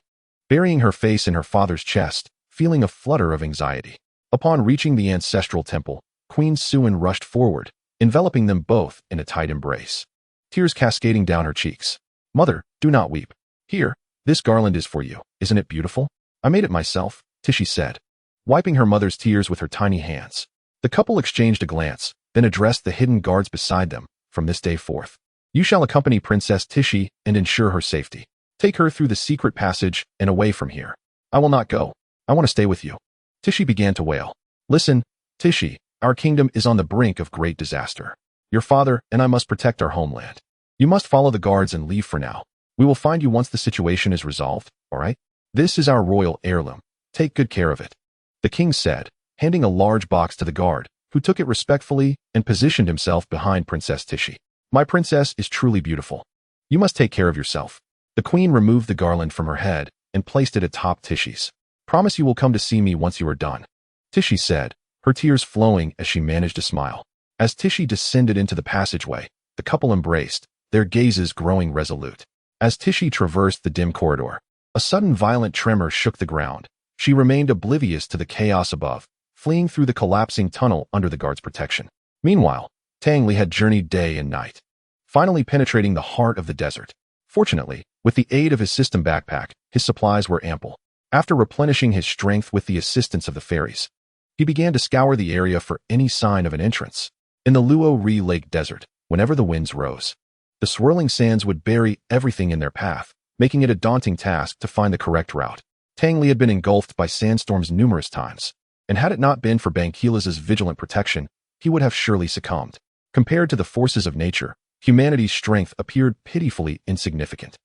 burying her face in her father's chest, feeling a flutter of anxiety. Upon reaching the ancestral temple, Queen Suin rushed forward, enveloping them both in a tight embrace, tears cascading down her cheeks. Mother, do not weep. Here, this garland is for you. Isn't it beautiful? I made it myself, Tichy said, wiping her mother's tears with her tiny hands. The couple exchanged a glance, then addressed the hidden guards beside them. From this day forth, you shall accompany Princess Tichy and ensure her safety. Take her through the secret passage and away from here. I will not go. I want to stay with you. Tichy began to wail. Listen, Tichy, our kingdom is on the brink of great disaster. Your father and I must protect our homeland. You must follow the guards and leave for now. We will find you once the situation is resolved, all right? This is our royal heirloom. Take good care of it. The king said, handing a large box to the guard, who took it respectfully and positioned himself behind Princess Tichy. My princess is truly beautiful. You must take care of yourself. The queen removed the garland from her head and placed it atop Tichy's. Promise you will come to see me once you are done, Tichy said, her tears flowing as she managed to smile. As Tichy descended into the passageway, the couple embraced, their gazes growing resolute. As Tichy traversed the dim corridor, a sudden violent tremor shook the ground. She remained oblivious to the chaos above, fleeing through the collapsing tunnel under the guard's protection. Meanwhile, Tang Li had journeyed day and night, finally penetrating the heart of the desert. Fortunately, with the aid of his system backpack, his supplies were ample. After replenishing his strength with the assistance of the fairies, he began to scour the area for any sign of an entrance. In the Luo Ri Lake Desert, whenever the winds rose, the swirling sands would bury everything in their path, making it a daunting task to find the correct route. Tang Li had been engulfed by sandstorms numerous times, and had it not been for Banquila's vigilant protection, he would have surely succumbed. Compared to the forces of nature, humanity's strength appeared pitifully insignificant.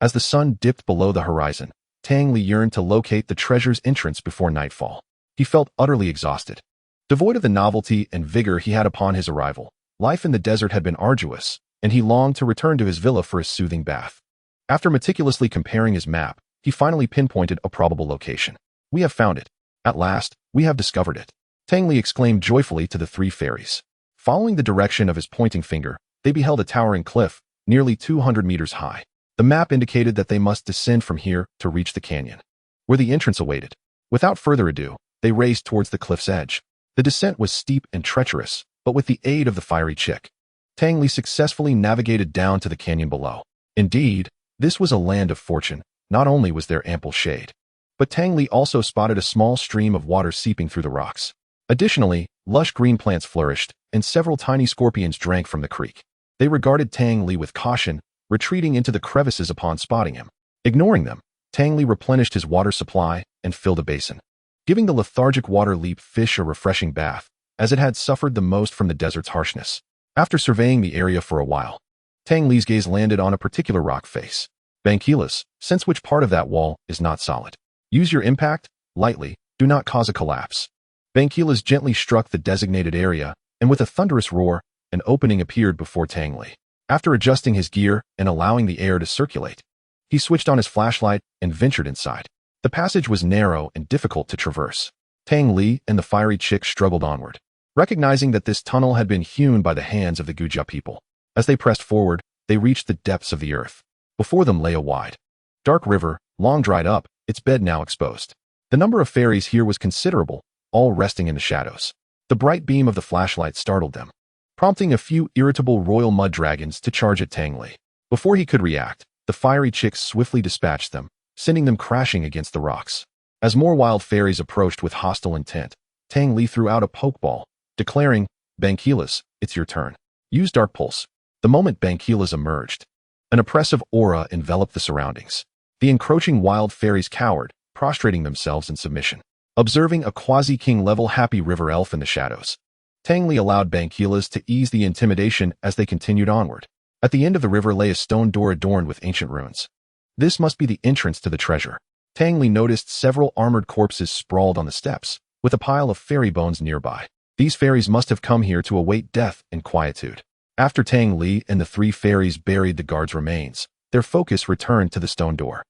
As the sun dipped below the horizon, Tang Li yearned to locate the treasure's entrance before nightfall. He felt utterly exhausted. Devoid of the novelty and vigor he had upon his arrival, life in the desert had been arduous, and he longed to return to his villa for a soothing bath. After meticulously comparing his map, he finally pinpointed a probable location. "We have found it. At last, we have discovered it," Tang Li exclaimed joyfully to the three fairies. Following the direction of his pointing finger, they beheld a towering cliff, nearly 200 meters high. The map indicated that they must descend from here to reach the canyon, where the entrance awaited. Without further ado, they raced towards the cliff's edge. The descent was steep and treacherous, but with the aid of the fiery chick, Tang Li successfully navigated down to the canyon below. Indeed, this was a land of fortune. Not only was there ample shade, but Tang Li also spotted a small stream of water seeping through the rocks. Additionally, lush green plants flourished, and several tiny scorpions drank from the creek. They regarded Tang Li with caution, retreating into the crevices upon spotting him. Ignoring them, Tang Li replenished his water supply and filled a basin, giving the lethargic water leap fish a refreshing bath, as it had suffered the most from the desert's harshness. After surveying the area for a while, Tang Li's gaze landed on a particular rock face. "Banquilas, sense which part of that wall is not solid. Use your impact lightly, do not cause a collapse." Banquilas gently struck the designated area, and with a thunderous roar, an opening appeared before Tang Li. After adjusting his gear and allowing the air to circulate, he switched on his flashlight and ventured inside. The passage was narrow and difficult to traverse. Tang Li and the fiery chick struggled onward, recognizing that this tunnel had been hewn by the hands of the Guja people. As they pressed forward, they reached the depths of the earth. Before them lay a wide, dark river, long dried up, its bed now exposed. The number of fairies here was considerable, all resting in the shadows. The bright beam of the flashlight startled them, prompting a few irritable royal mud dragons to charge at Tang Li. Before he could react, the fiery chicks swiftly dispatched them, sending them crashing against the rocks. As more wild fairies approached with hostile intent, Tang Li threw out a pokeball, declaring, "Banquilas, it's your turn. Use Dark Pulse." The moment Banquilas emerged, an oppressive aura enveloped the surroundings. The encroaching wild fairies cowered, prostrating themselves in submission. Observing a quasi-king-level happy river elf in the shadows, Tang Li allowed Banquilas to ease the intimidation as they continued onward. At the end of the river lay a stone door adorned with ancient runes. This must be the entrance to the treasure. Tang Li noticed several armored corpses sprawled on the steps, with a pile of fairy bones nearby. These fairies must have come here to await death in quietude. After Tang Li and the three fairies buried the guard's remains, their focus returned to the stone door.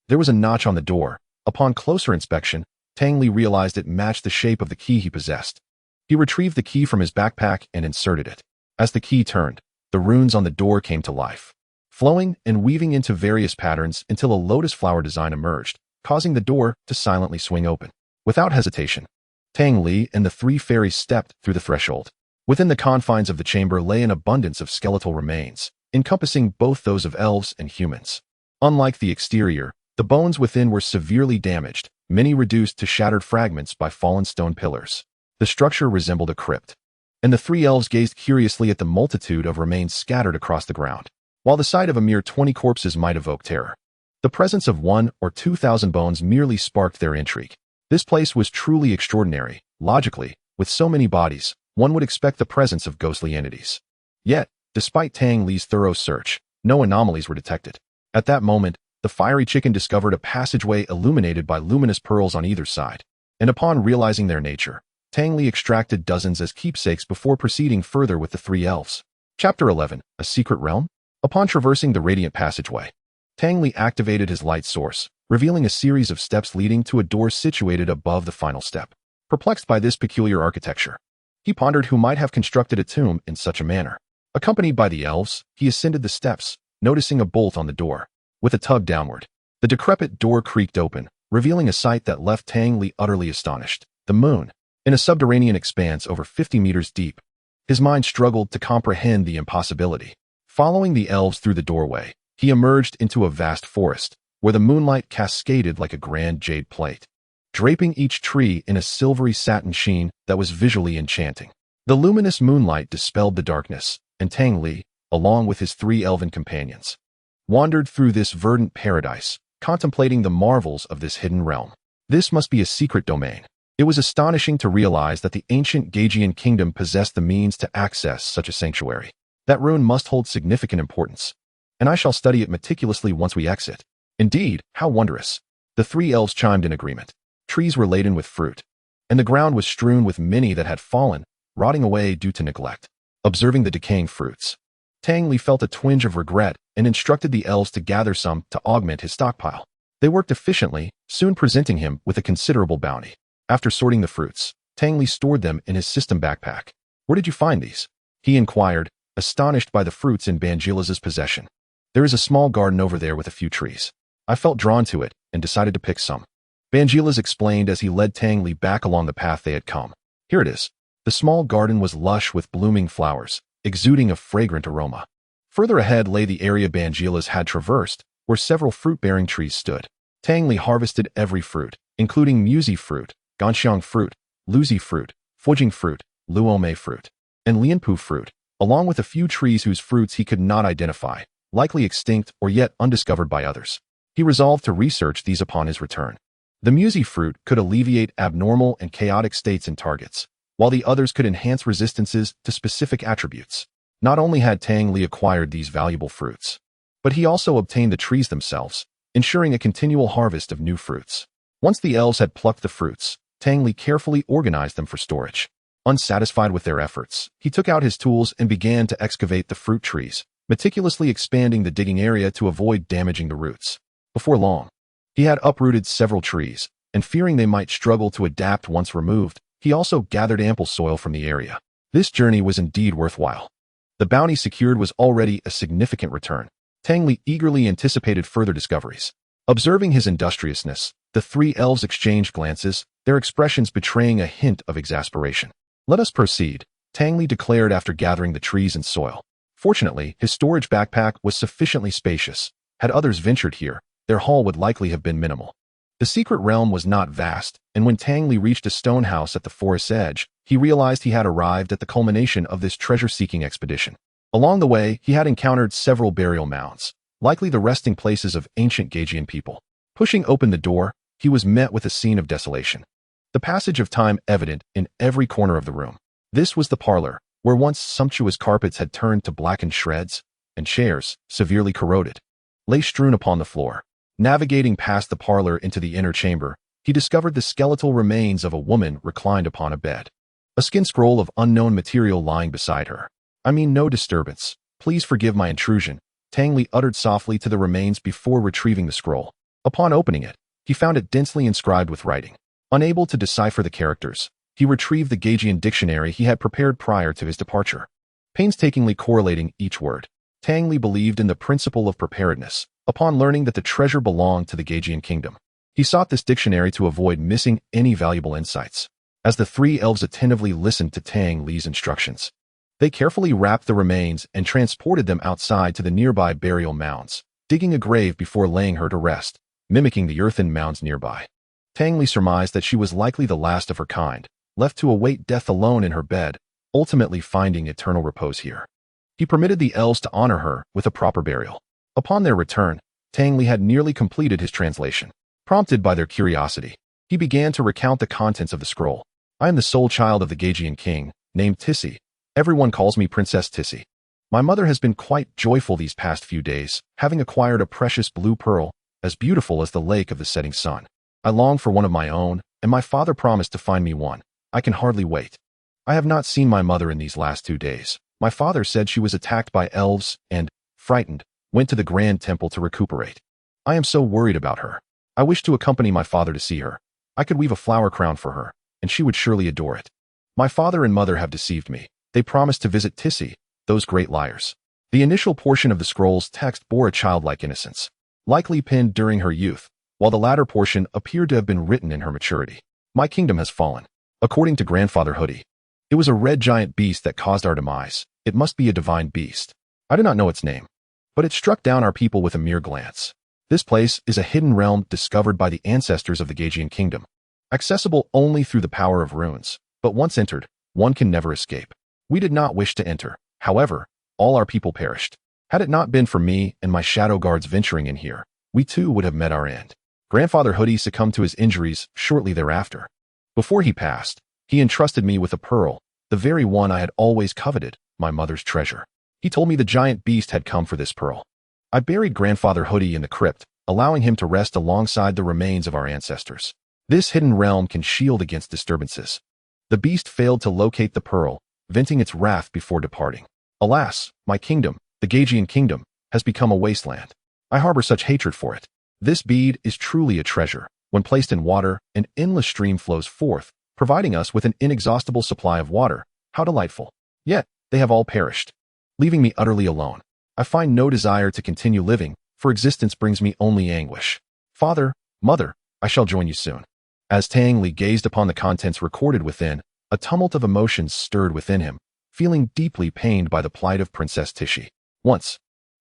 There was a notch on the door. Upon closer inspection, Tang Li realized it matched the shape of the key he possessed. He retrieved the key from his backpack and inserted it. As the key turned, the runes on the door came to life, flowing and weaving into various patterns until a lotus flower design emerged, causing the door to silently swing open. Without hesitation, Tang Li and the three fairies stepped through the threshold. Within the confines of the chamber lay an abundance of skeletal remains, encompassing both those of elves and humans. Unlike the exterior, the bones within were severely damaged, many reduced to shattered fragments by fallen stone pillars. The structure resembled a crypt, and the three elves gazed curiously at the multitude of remains scattered across the ground. While the sight of a mere 20 corpses might evoke terror, the presence of 1,000 or 2,000 bones merely sparked their intrigue. This place was truly extraordinary. Logically, with so many bodies, one would expect the presence of ghostly entities. Yet, despite Tang Li's thorough search, no anomalies were detected. At that moment, the fiery chicken discovered a passageway illuminated by luminous pearls on either side, and upon realizing their nature, Tang Li extracted dozens as keepsakes before proceeding further with the three elves. Chapter 11, A Secret Realm? Upon traversing the radiant passageway, Tang Li activated his light source, revealing a series of steps leading to a door situated above the final step. Perplexed by this peculiar architecture, he pondered who might have constructed a tomb in such a manner. Accompanied by the elves, he ascended the steps, noticing a bolt on the door. With a tug downward, the decrepit door creaked open, revealing a sight that left Tang Li utterly astonished. The moon, in a subterranean expanse over 50 meters deep, His mind struggled to comprehend the impossibility. Following the elves through the doorway, he emerged into a vast forest, where the moonlight cascaded like a grand jade plate, draping each tree in a silvery satin sheen that was visually enchanting. The luminous moonlight dispelled the darkness, and Tang Li, along with his 3 elven companions, wandered through this verdant paradise, contemplating the marvels of this hidden realm. This must be a secret domain. It was astonishing to realize that the ancient Gaejian kingdom possessed the means to access such a sanctuary. That ruin must hold significant importance, and I shall study it meticulously once we exit. Indeed, how wondrous. The 3 elves chimed in agreement. Trees were laden with fruit, and the ground was strewn with many that had fallen, rotting away due to neglect. Observing the decaying fruits, Tang Li felt a twinge of regret and instructed the elves to gather some to augment his stockpile. They worked efficiently, soon presenting him with a considerable bounty. After sorting the fruits, Tang Li stored them in his system backpack. "Where did you find these?" he inquired, astonished by the fruits in Bangila's possession. "There is a small garden over there with a few trees. I felt drawn to it and decided to pick some," Bangila's explained as he led Tang Li back along the path they had come. "Here it is." The small garden was lush with blooming flowers, exuding a fragrant aroma. Further ahead lay the area Bangila's had traversed, where several fruit-bearing trees stood. Tang Li harvested every fruit, including musi fruit, ganxiang fruit, luzi fruit, fujing fruit, luome fruit, and lianpu fruit, along with a few trees whose fruits he could not identify, likely extinct or yet undiscovered by others. He resolved to research these upon his return. The musi fruit could alleviate abnormal and chaotic states in targets, while the others could enhance resistances to specific attributes. Not only had Tang Li acquired these valuable fruits, but he also obtained the trees themselves, ensuring a continual harvest of new fruits. Once the elves had plucked the fruits, Tang Li carefully organized them for storage. Unsatisfied with their efforts, he took out his tools and began to excavate the fruit trees, meticulously expanding the digging area to avoid damaging the roots. Before long, he had uprooted several trees, and fearing they might struggle to adapt once removed, he also gathered ample soil from the area. This journey was indeed worthwhile. The bounty secured was already a significant return. Tang Li eagerly anticipated further discoveries. Observing his industriousness, the 3 elves exchanged glances, their expressions betraying a hint of exasperation. "Let us proceed," Tang Li declared after gathering the trees and soil. Fortunately, his storage backpack was sufficiently spacious. Had others ventured here, their haul would likely have been minimal. The secret realm was not vast, and when Tang Li reached a stone house at the forest's edge, he realized he had arrived at the culmination of this treasure-seeking expedition. Along the way, he had encountered several burial mounds, likely the resting places of ancient Gaejian people. Pushing open the door, he was met with a scene of desolation. The passage of time evident in every corner of the room. This was the parlor, where once sumptuous carpets had turned to blackened shreds, and chairs, severely corroded, lay strewn upon the floor. Navigating past the parlor into the inner chamber, he discovered the skeletal remains of a woman reclined upon a bed. A skin scroll of unknown material lying beside her. "I mean no disturbance. Please forgive my intrusion," Tang Li uttered softly to the remains before retrieving the scroll. Upon opening it, he found it densely inscribed with writing. Unable to decipher the characters, he retrieved the Gaejian dictionary he had prepared prior to his departure. Painstakingly correlating each word, Tang Li believed in the principle of preparedness. Upon learning that the treasure belonged to the Gaejian kingdom, he sought this dictionary to avoid missing any valuable insights. As the 3 elves attentively listened to Tang Li's instructions, they carefully wrapped the remains and transported them outside to the nearby burial mounds, digging a grave before laying her to rest, mimicking the earthen mounds nearby. Tang Li surmised that she was likely the last of her kind, left to await death alone in her bed, ultimately finding eternal repose here. He permitted the elves to honor her with a proper burial. Upon their return, Tang Li had nearly completed his translation. Prompted by their curiosity, he began to recount the contents of the scroll. "I am the sole child of the Gaejian king, named Tissi. Everyone calls me Princess Tissi. My mother has been quite joyful these past few days, having acquired a precious blue pearl, as beautiful as the lake of the setting sun. I long for one of my own, and my father promised to find me one. I can hardly wait. I have not seen my mother in these last 2 days. My father said she was attacked by elves and, frightened, went to the Grand Temple to recuperate. I am so worried about her. I wish to accompany my father to see her. I could weave a flower crown for her, and she would surely adore it. My father and mother have deceived me. They promised to visit Tissi, those great liars." The initial portion of the scroll's text bore a childlike innocence, likely penned during her youth, while the latter portion appeared to have been written in her maturity. "My kingdom has fallen. According to Grandfather Hoodie, It was a red giant beast that caused our demise. It must be a divine beast. I do not know its name, but it struck down our people with a mere glance. This place is a hidden realm discovered by the ancestors of the Gagian kingdom, accessible only through the power of runes, but once entered, one can never escape. We did not wish to enter. However, all our people perished. Had it not been for me and my shadow guards venturing in here, we too would have met our end. Grandfather Hoodie succumbed to his injuries shortly thereafter. Before he passed, he entrusted me with a pearl, the very one I had always coveted, my mother's treasure. He told me the giant beast had come for this pearl. I buried Grandfather Hoodie in the crypt, allowing him to rest alongside the remains of our ancestors. This hidden realm can shield against disturbances. The beast failed to locate the pearl, venting its wrath before departing. Alas, my kingdom, the Gagian kingdom, has become a wasteland. I harbor such hatred for it. This bead is truly a treasure. When placed in water, an endless stream flows forth, providing us with an inexhaustible supply of water. How delightful. Yet, they have all perished, leaving me utterly alone. I find no desire to continue living, for existence brings me only anguish. Father, mother, I shall join you soon. As Tang Li gazed upon the contents recorded within, a tumult of emotions stirred within him, feeling deeply pained by the plight of Princess Tishy. Once,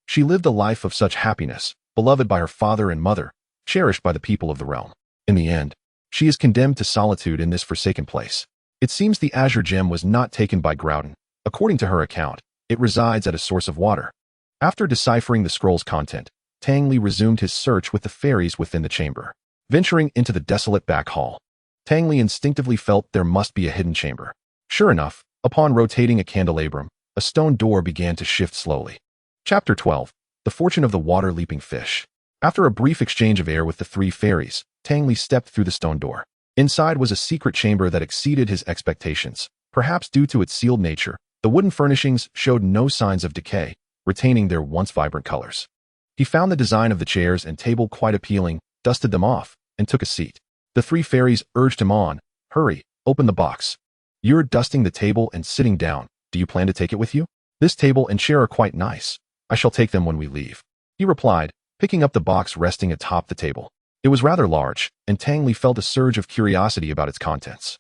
she lived a life of such happiness, beloved by her father and mother, cherished by the people of the realm. In the end, she is condemned to solitude in this forsaken place. It seems the azure gem was not taken by Groudon. According to her account, it resides at a source of water. After deciphering the scroll's content, Tang Li resumed his search with the fairies within the chamber. Venturing into the desolate back hall, Tang Li instinctively felt there must be a hidden chamber. Sure enough, upon rotating a candelabrum, a stone door began to shift slowly. Chapter 12. The Fortune of the Water-Leaping Fish. After a brief exchange of air with the three fairies, Tang Li stepped through the stone door. Inside was a secret chamber that exceeded his expectations. Perhaps due to its sealed nature, the wooden furnishings showed no signs of decay, retaining their once vibrant colors. He found the design of the chairs and table quite appealing, dusted them off, and took a seat. The three fairies urged him on. Hurry, open the box. You're dusting the table and sitting down. Do you plan to take it with you? This table and chair are quite nice. I shall take them when we leave, he replied, picking up the box resting atop the table. It was rather large, and Tang Li felt a surge of curiosity about its contents.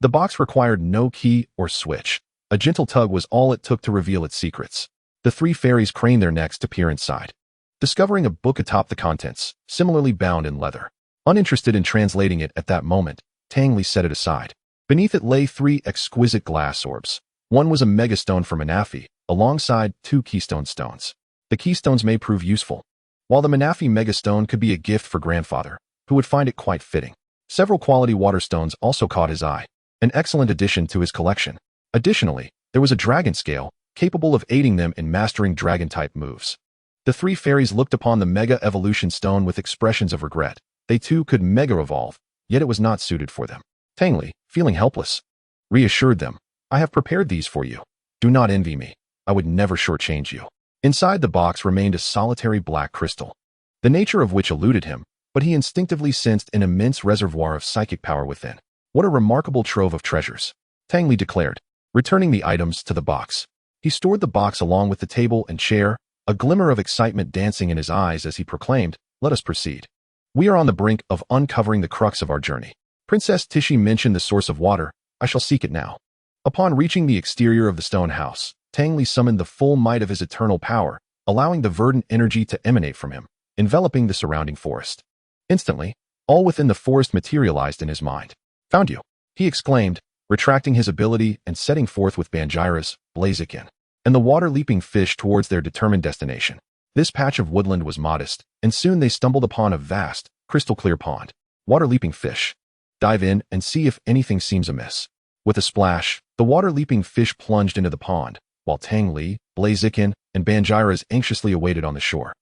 The box required no key or switch. A gentle tug was all it took to reveal its secrets. The three fairies craned their necks to peer inside, discovering a book atop the contents, similarly bound in leather. Uninterested in translating it at that moment, Tang Li set it aside. Beneath it lay three exquisite glass orbs. One was a megastone for Manafi, alongside two keystone stones. The keystones may prove useful, while the Manafi megastone could be a gift for grandfather, who would find it quite fitting. Several quality water stones also caught his eye, an excellent addition to his collection. Additionally, there was a dragon scale, capable of aiding them in mastering dragon-type moves. The three fairies looked upon the Mega Evolution Stone with expressions of regret. They too could Mega Evolve, yet it was not suited for them. Tang Li, feeling helpless, reassured them. I have prepared these for you. Do not envy me. I would never shortchange you. Inside the box remained a solitary black crystal, the nature of which eluded him, but he instinctively sensed an immense reservoir of psychic power within. What a remarkable trove of treasures, Tang Li declared, returning the items to the box. He stored the box along with the table and chair, a glimmer of excitement dancing in his eyes as he proclaimed, let us proceed. We are on the brink of uncovering the crux of our journey. Princess Tishy mentioned the source of water. I shall seek it now. Upon reaching the exterior of the stone house, Tang Li summoned the full might of his eternal power, allowing the verdant energy to emanate from him, enveloping the surrounding forest. Instantly, all within the forest materialized in his mind. Found you, he exclaimed, retracting his ability and setting forth with Banjira's, Blaziken, and the water-leaping fish towards their determined destination. This patch of woodland was modest, and soon they stumbled upon a vast, crystal-clear pond. Water-leaping fish. Dive in and see if anything seems amiss. With a splash, the water-leaping fish plunged into the pond, while Tang Li, Blaziken, and Banjira's anxiously awaited on the shore.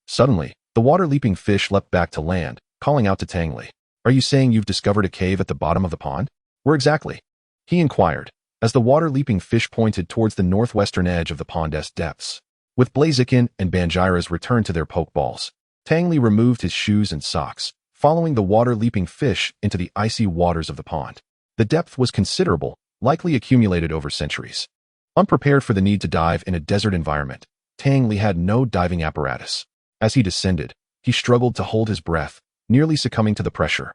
Suddenly, the water-leaping fish leapt back to land, calling out to Tang Li. Are you saying you've discovered a cave at the bottom of the pond? Where exactly? He inquired, as the water-leaping fish pointed towards the northwestern edge of the pond's depths. With Blaziken and Banjira's return to their pokeballs, Tang Li removed his shoes and socks, following the water-leaping fish into the icy waters of the pond. The depth was considerable, likely accumulated over centuries. Unprepared for the need to dive in a desert environment, Tang Li had no diving apparatus. As he descended, he struggled to hold his breath, nearly succumbing to the pressure.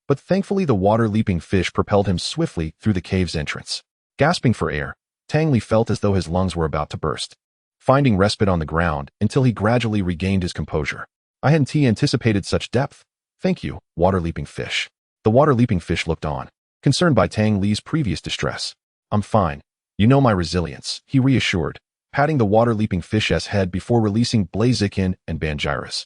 But thankfully the water-leaping fish propelled him swiftly through the cave's entrance. Gasping for air, Tang Li felt as though his lungs were about to burst, finding respite on the ground until he gradually regained his composure. I hadn't anticipated such depth. Thank you, water-leaping fish. The water-leaping fish looked on, concerned by Tang Li's previous distress. I'm fine. You know my resilience, he reassured, patting the water-leaping fish's head before releasing Blaziken and Bangiris.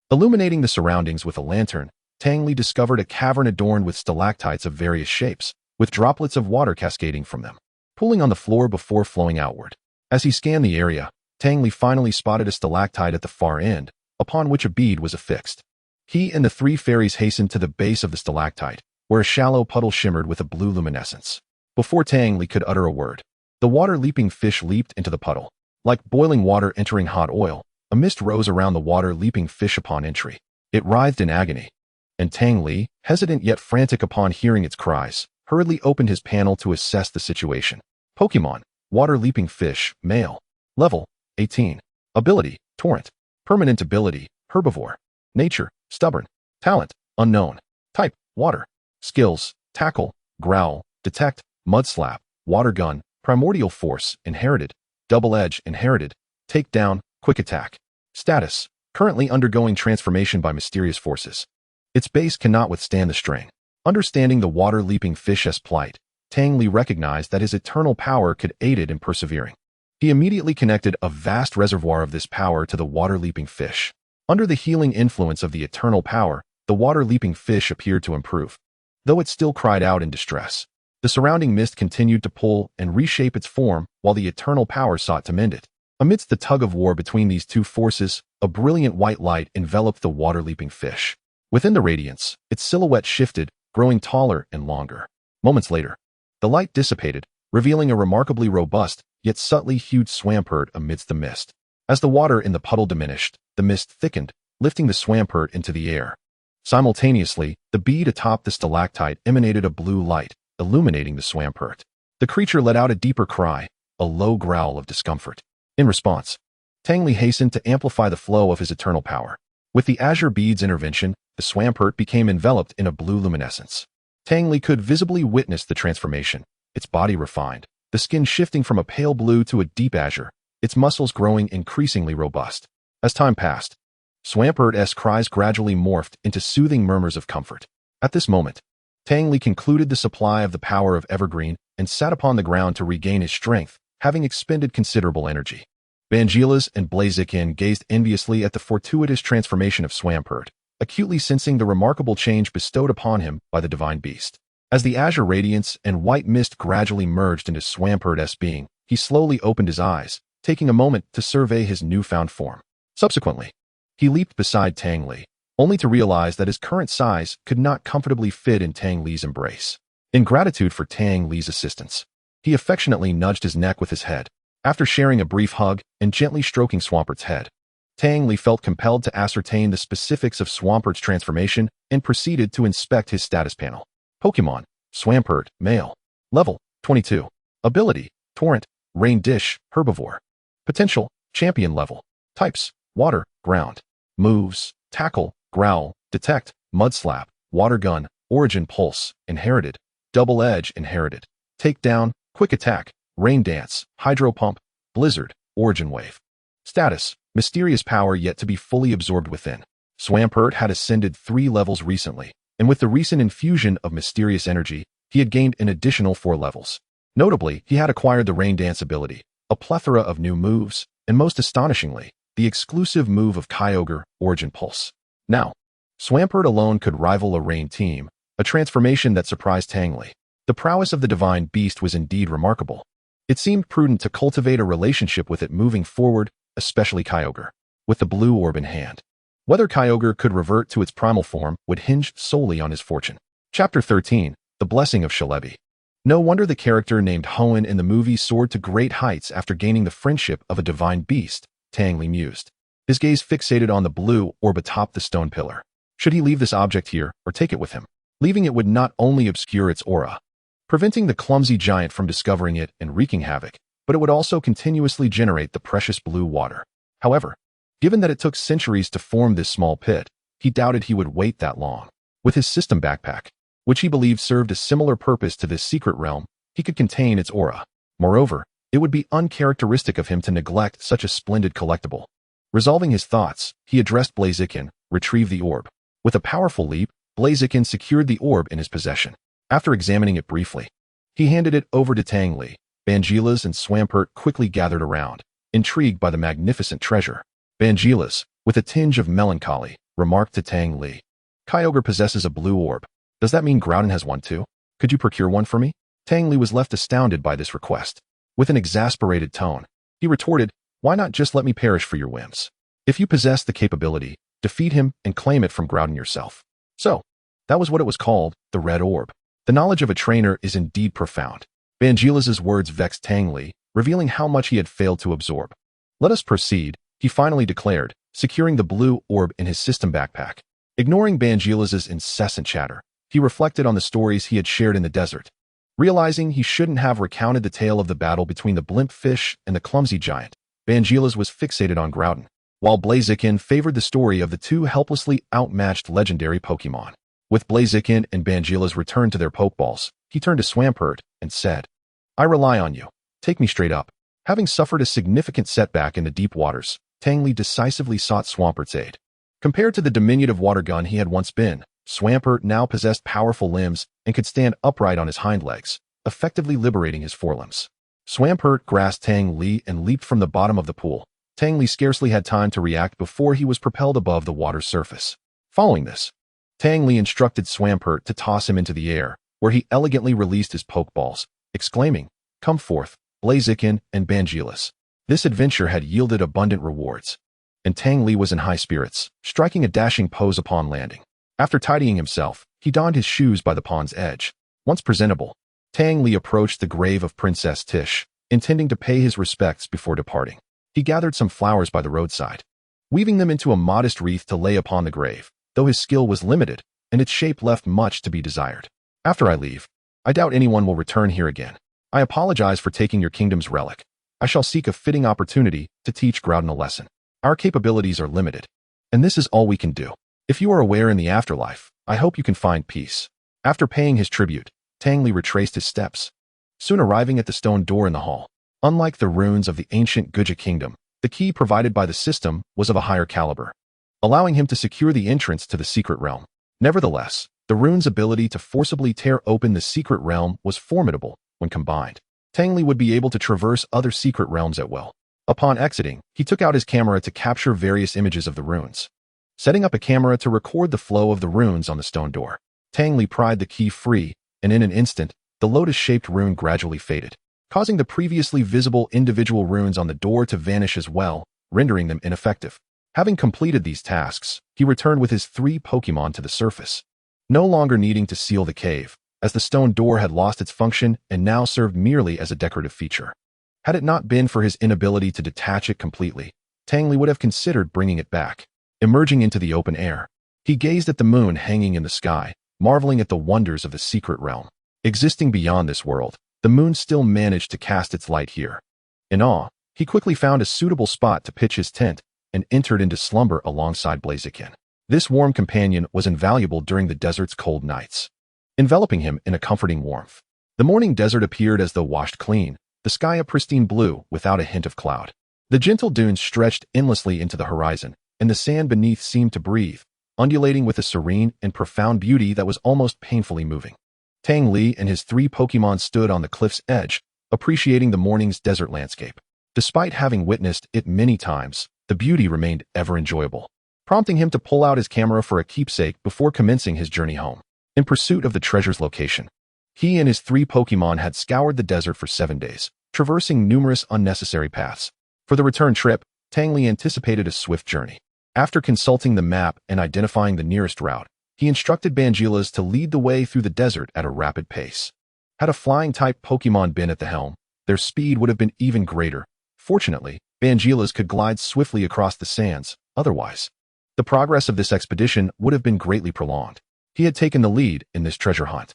Illuminating the surroundings with a lantern, Tang Li discovered a cavern adorned with stalactites of various shapes, with droplets of water cascading from them, pooling on the floor before flowing outward. As he scanned the area, Tang Li finally spotted a stalactite at the far end, upon which a bead was affixed. He and the three fairies hastened to the base of the stalactite, where a shallow puddle shimmered with a blue luminescence. Before Tang Li could utter a word, the water-leaping fish leaped into the puddle. Like boiling water entering hot oil, a mist rose around the water-leaping fish upon entry. It writhed in agony, and Tang Li, hesitant yet frantic upon hearing its cries, hurriedly opened his panel to assess the situation. Pokémon, water-leaping fish, male. Level, 18. Ability, torrent. Permanent ability, herbivore. Nature, stubborn. Talent, unknown. Type, water. Skills, tackle, growl, detect, mudslap, water gun, primordial force, inherited. Double edge, inherited. Takedown, quick attack. Status, currently undergoing transformation by mysterious forces. Its base cannot withstand the strain. Understanding the water-leaping fish's plight, Tang Li recognized that his eternal power could aid it in persevering. He immediately connected a vast reservoir of this power to the water-leaping fish. Under the healing influence of the eternal power, the water-leaping fish appeared to improve. Though it still cried out in distress, the surrounding mist continued to pull and reshape its form while the eternal power sought to mend it. Amidst the tug-of-war between these two forces, a brilliant white light enveloped the water-leaping fish. Within the radiance, its silhouette shifted, growing taller and longer. Moments later, the light dissipated, revealing a remarkably robust, yet subtly hued swampert amidst the mist. As the water in the puddle diminished, the mist thickened, lifting the swampert into the air. Simultaneously, the bead atop the stalactite emanated a blue light, illuminating the swampert. The creature let out a deeper cry, a low growl of discomfort. In response, Tang Li hastened to amplify the flow of his eternal power. With the azure bead's intervention, the swampert became enveloped in a blue luminescence. Tang Li could visibly witness the transformation, its body refined, the skin shifting from a pale blue to a deep azure, its muscles growing increasingly robust. As time passed, Swampert's cries gradually morphed into soothing murmurs of comfort. At this moment, Tang Li concluded the supply of the power of Evergreen and sat upon the ground to regain his strength, having expended considerable energy. Bangilas and Blaziken gazed enviously at the fortuitous transformation of Swampert, acutely sensing the remarkable change bestowed upon him by the divine beast. As the azure radiance and white mist gradually merged into Swampert's being, he slowly opened his eyes, taking a moment to survey his newfound form. Subsequently, he leaped beside Tang Li, only to realize that his current size could not comfortably fit in Tang Li's embrace. In gratitude for Tang Li's assistance, he affectionately nudged his neck with his head. After sharing a brief hug and gently stroking Swampert's head, Tang Li felt compelled to ascertain the specifics of Swampert's transformation and proceeded to inspect his status panel. Pokémon, Swampert, male. Level, 22. Ability, Torrent, Rain Dish, Herbivore. Potential, Champion level. Types, Water, Ground. Moves, Tackle, Growl, Detect, Mudslap, Water Gun, Origin Pulse, Inherited. Double Edge, Inherited. Takedown, Quick Attack, Rain Dance, Hydro Pump, Blizzard, Origin Wave. Status, Mysterious power yet to be fully absorbed within. Swampert had ascended 3 levels recently, and with the recent infusion of mysterious energy, he had gained an additional 4 levels. Notably, he had acquired the Rain Dance ability, a plethora of new moves, and most astonishingly, the exclusive move of Kyogre, Origin Pulse. Now, Swampert alone could rival a Rain team, a transformation that surprised Tang Li. The prowess of the divine beast was indeed remarkable. It seemed prudent to cultivate a relationship with it moving forward, especially Kyogre, with the blue orb in hand. Whether Kyogre could revert to its primal form would hinge solely on his fortune. Chapter 13, The Blessing of Shalebi. No wonder the character named Hoenn in the movie soared to great heights after gaining the friendship of a divine beast, Tang Li mused. His gaze fixated on the blue orb atop the stone pillar. Should he leave this object here or take it with him? Leaving it would not only obscure its aura, preventing the clumsy giant from discovering it and wreaking havoc, but it would also continuously generate the precious blue water. However, given that it took centuries to form this small pit, he doubted he would wait that long. With his system backpack, which he believed served a similar purpose to this secret realm, he could contain its aura. Moreover, it would be uncharacteristic of him to neglect such a splendid collectible. Resolving his thoughts, he addressed Blaziken, retrieved the orb. With a powerful leap, Blaziken secured the orb in his possession. After examining it briefly, he handed it over to Tang Li. Bangilas and Swampert quickly gathered around, intrigued by the magnificent treasure. Bangilas, with a tinge of melancholy, remarked to Tang Li, "Kyogre possesses a blue orb. Does that mean Groudon has one too? Could you procure one for me?" Tang Li was left astounded by this request. With an exasperated tone, he retorted, "Why not just let me perish for your whims? If you possess the capability, defeat him and claim it from Groudon yourself." So, that was what it was called, the Red Orb. The knowledge of a trainer is indeed profound. Bangilas' words vexed Tang Li, revealing how much he had failed to absorb. "Let us proceed," he finally declared, securing the blue orb in his system backpack. Ignoring Bangilas' incessant chatter, he reflected on the stories he had shared in the desert. Realizing he shouldn't have recounted the tale of the battle between the blimp fish and the clumsy giant, Bangilas was fixated on Groudon, while Blaziken favored the story of the two helplessly outmatched legendary Pokémon. With Blaziken and Bangilas returned to their Pokeballs, he turned to Swampert and said, "I rely on you. Take me straight up." Having suffered a significant setback in the deep waters, Tang Li decisively sought Swampert's aid. Compared to the diminutive water gun he had once been, Swampert now possessed powerful limbs and could stand upright on his hind legs, effectively liberating his forelimbs. Swampert grasped Tang Li and leaped from the bottom of the pool. Tang Li scarcely had time to react before he was propelled above the water's surface. Following this, Tang Li instructed Swampert to toss him into the air, where he elegantly released his Pokeballs, exclaiming, "Come forth, Blaziken and Bangilas." This adventure had yielded abundant rewards, and Tang Li was in high spirits, striking a dashing pose upon landing. After tidying himself, he donned his shoes by the pond's edge. Once presentable, Tang Li approached the grave of Princess Tish, intending to pay his respects before departing. He gathered some flowers by the roadside, weaving them into a modest wreath to lay upon the grave, though his skill was limited, and its shape left much to be desired. "After I leave, I doubt anyone will return here again. I apologize for taking your kingdom's relic. I shall seek a fitting opportunity to teach Groudon a lesson. Our capabilities are limited, and this is all we can do. If you are aware in the afterlife, I hope you can find peace." After paying his tribute, Tang Li retraced his steps, soon arriving at the stone door in the hall. Unlike the runes of the ancient Guja kingdom, the key provided by the system was of a higher caliber, allowing him to secure the entrance to the secret realm. Nevertheless, the rune's ability to forcibly tear open the secret realm was formidable when combined. Tang Li would be able to traverse other secret realms at will. Upon exiting, he took out his camera to capture various images of the runes. Setting up a camera to record the flow of the runes on the stone door, Tang Li pried the key free, and in an instant, the lotus-shaped rune gradually faded, causing the previously visible individual runes on the door to vanish as well, rendering them ineffective. Having completed these tasks, he returned with his 3 Pokémon to the surface, no longer needing to seal the cave, as the stone door had lost its function and now served merely as a decorative feature. Had it not been for his inability to detach it completely, Tang Li would have considered bringing it back. Emerging into the open air, he gazed at the moon hanging in the sky, marveling at the wonders of the secret realm. Existing beyond this world, the moon still managed to cast its light here. In awe, he quickly found a suitable spot to pitch his tent and entered into slumber alongside Blaziken. This warm companion was invaluable during the desert's cold nights, enveloping him in a comforting warmth. The morning desert appeared as though washed clean, the sky a pristine blue without a hint of cloud. The gentle dunes stretched endlessly into the horizon, and the sand beneath seemed to breathe, undulating with a serene and profound beauty that was almost painfully moving. Tang Li and his 3 Pokémon stood on the cliff's edge, appreciating the morning's desert landscape. Despite having witnessed it many times, the beauty remained ever enjoyable, prompting him to pull out his camera for a keepsake before commencing his journey home. In pursuit of the treasure's location, he and his 3 Pokémon had scoured the desert for 7 days, traversing numerous unnecessary paths. For the return trip, Tang Li anticipated a swift journey. After consulting the map and identifying the nearest route, he instructed Bangilas to lead the way through the desert at a rapid pace. Had a flying-type Pokémon been at the helm, their speed would have been even greater. Fortunately, Bangilas could glide swiftly across the sands, otherwise, the progress of this expedition would have been greatly prolonged. He had taken the lead in this treasure hunt.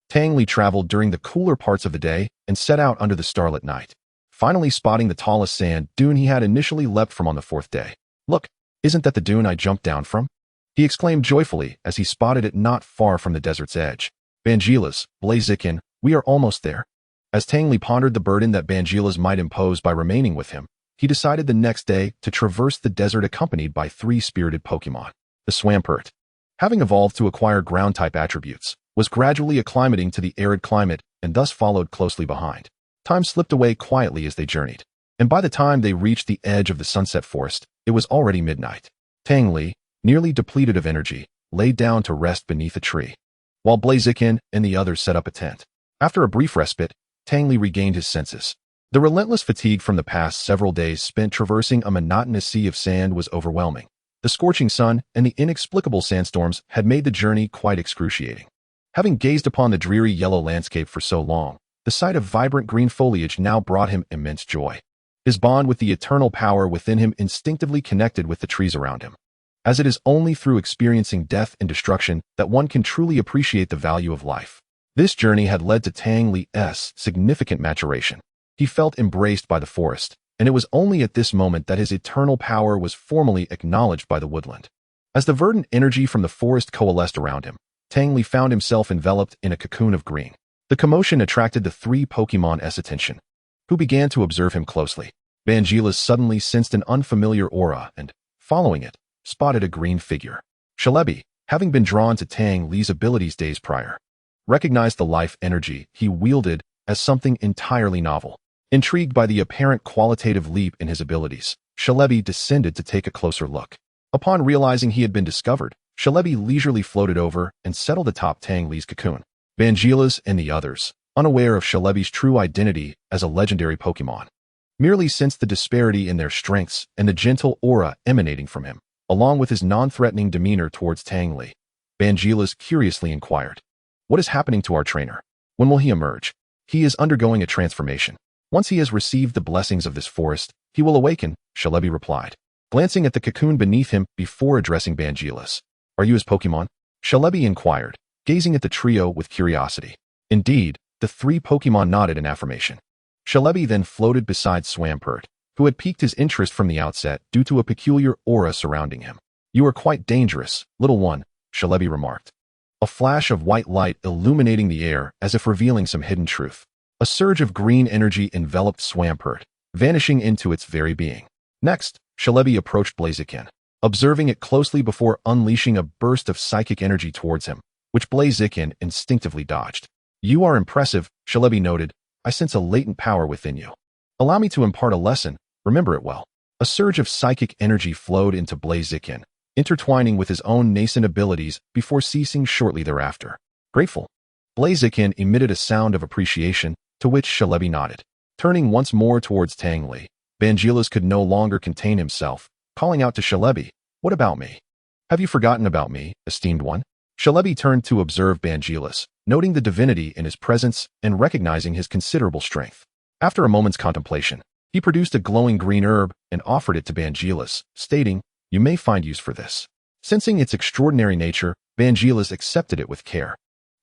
Tang Li traveled during the cooler parts of the day and set out under the starlit night, finally spotting the tallest sand dune he had initially leapt from on the 4th day. "Look, isn't that the dune I jumped down from?" he exclaimed joyfully as he spotted it not far from the desert's edge. "Bangilas, Blaziken, we are almost there." As Tang Li pondered the burden that Bangila's might impose by remaining with him, he decided the next day to traverse the desert accompanied by 3 spirited Pokémon. The Swampert, having evolved to acquire ground-type attributes, was gradually acclimating to the arid climate and thus followed closely behind. Time slipped away quietly as they journeyed, and by the time they reached the edge of the sunset forest, it was already midnight. Tang Li, nearly depleted of energy, laid down to rest beneath a tree, while Blaziken and the others set up a tent. After a brief respite, Tang Li regained his senses. The relentless fatigue from the past several days spent traversing a monotonous sea of sand was overwhelming. The scorching sun and the inexplicable sandstorms had made the journey quite excruciating. Having gazed upon the dreary yellow landscape for so long, the sight of vibrant green foliage now brought him immense joy. His bond with the eternal power within him instinctively connected with the trees around him, as it is only through experiencing death and destruction that one can truly appreciate the value of life. This journey had led to Tang Li's significant maturation. He felt embraced by the forest, and it was only at this moment that his eternal power was formally acknowledged by the woodland. As the verdant energy from the forest coalesced around him, Tang Li found himself enveloped in a cocoon of green. The commotion attracted the 3 Pokémon's attention, who began to observe him closely. Bangila's suddenly sensed an unfamiliar aura and, following it, spotted a green figure. Shalebi, having been drawn to Tang Li's abilities days prior, recognized the life energy he wielded as something entirely novel. Intrigued by the apparent qualitative leap in his abilities, Shalebi descended to take a closer look. Upon realizing he had been discovered, Shalebi leisurely floated over and settled atop Tang Li's cocoon. Bangila's and the others, unaware of Shalebi's true identity as a legendary Pokémon, merely sensed the disparity in their strengths and the gentle aura emanating from him, along with his non-threatening demeanor towards Tang Li. Bangila's curiously inquired, "What is happening to our trainer? When will he emerge?" "He is undergoing a transformation. Once he has received the blessings of this forest, he will awaken," Shalebi replied, glancing at the cocoon beneath him before addressing Bangila's. "Are you his Pokémon?" Shalebi inquired, gazing at the trio with curiosity. Indeed, the 3 Pokémon nodded in affirmation. Shalebi then floated beside Swampert, who had piqued his interest from the outset due to a peculiar aura surrounding him. "You are quite dangerous, little one," Shalebi remarked, a flash of white light illuminating the air as if revealing some hidden truth. A surge of green energy enveloped Swampert, vanishing into its very being. Next, Shalebi approached Blaziken, observing it closely before unleashing a burst of psychic energy towards him, which Blaziken instinctively dodged. "You are impressive," Shalebi noted. "I sense a latent power within you. Allow me to impart a lesson, remember it well." A surge of psychic energy flowed into Blaziken, intertwining with his own nascent abilities before ceasing shortly thereafter. "Grateful." Blaziken emitted a sound of appreciation, to which Shalebi nodded. Turning once more towards Tang Li, Bangila's could no longer contain himself, calling out to Shalebi, "What about me? Have you forgotten about me, esteemed one?" Shalebi turned to observe Bangila's, noting the divinity in his presence and recognizing his considerable strength. After a moment's contemplation, he produced a glowing green herb and offered it to Bangila's, stating, "You may find use for this." Sensing its extraordinary nature, Bangila's accepted it with care.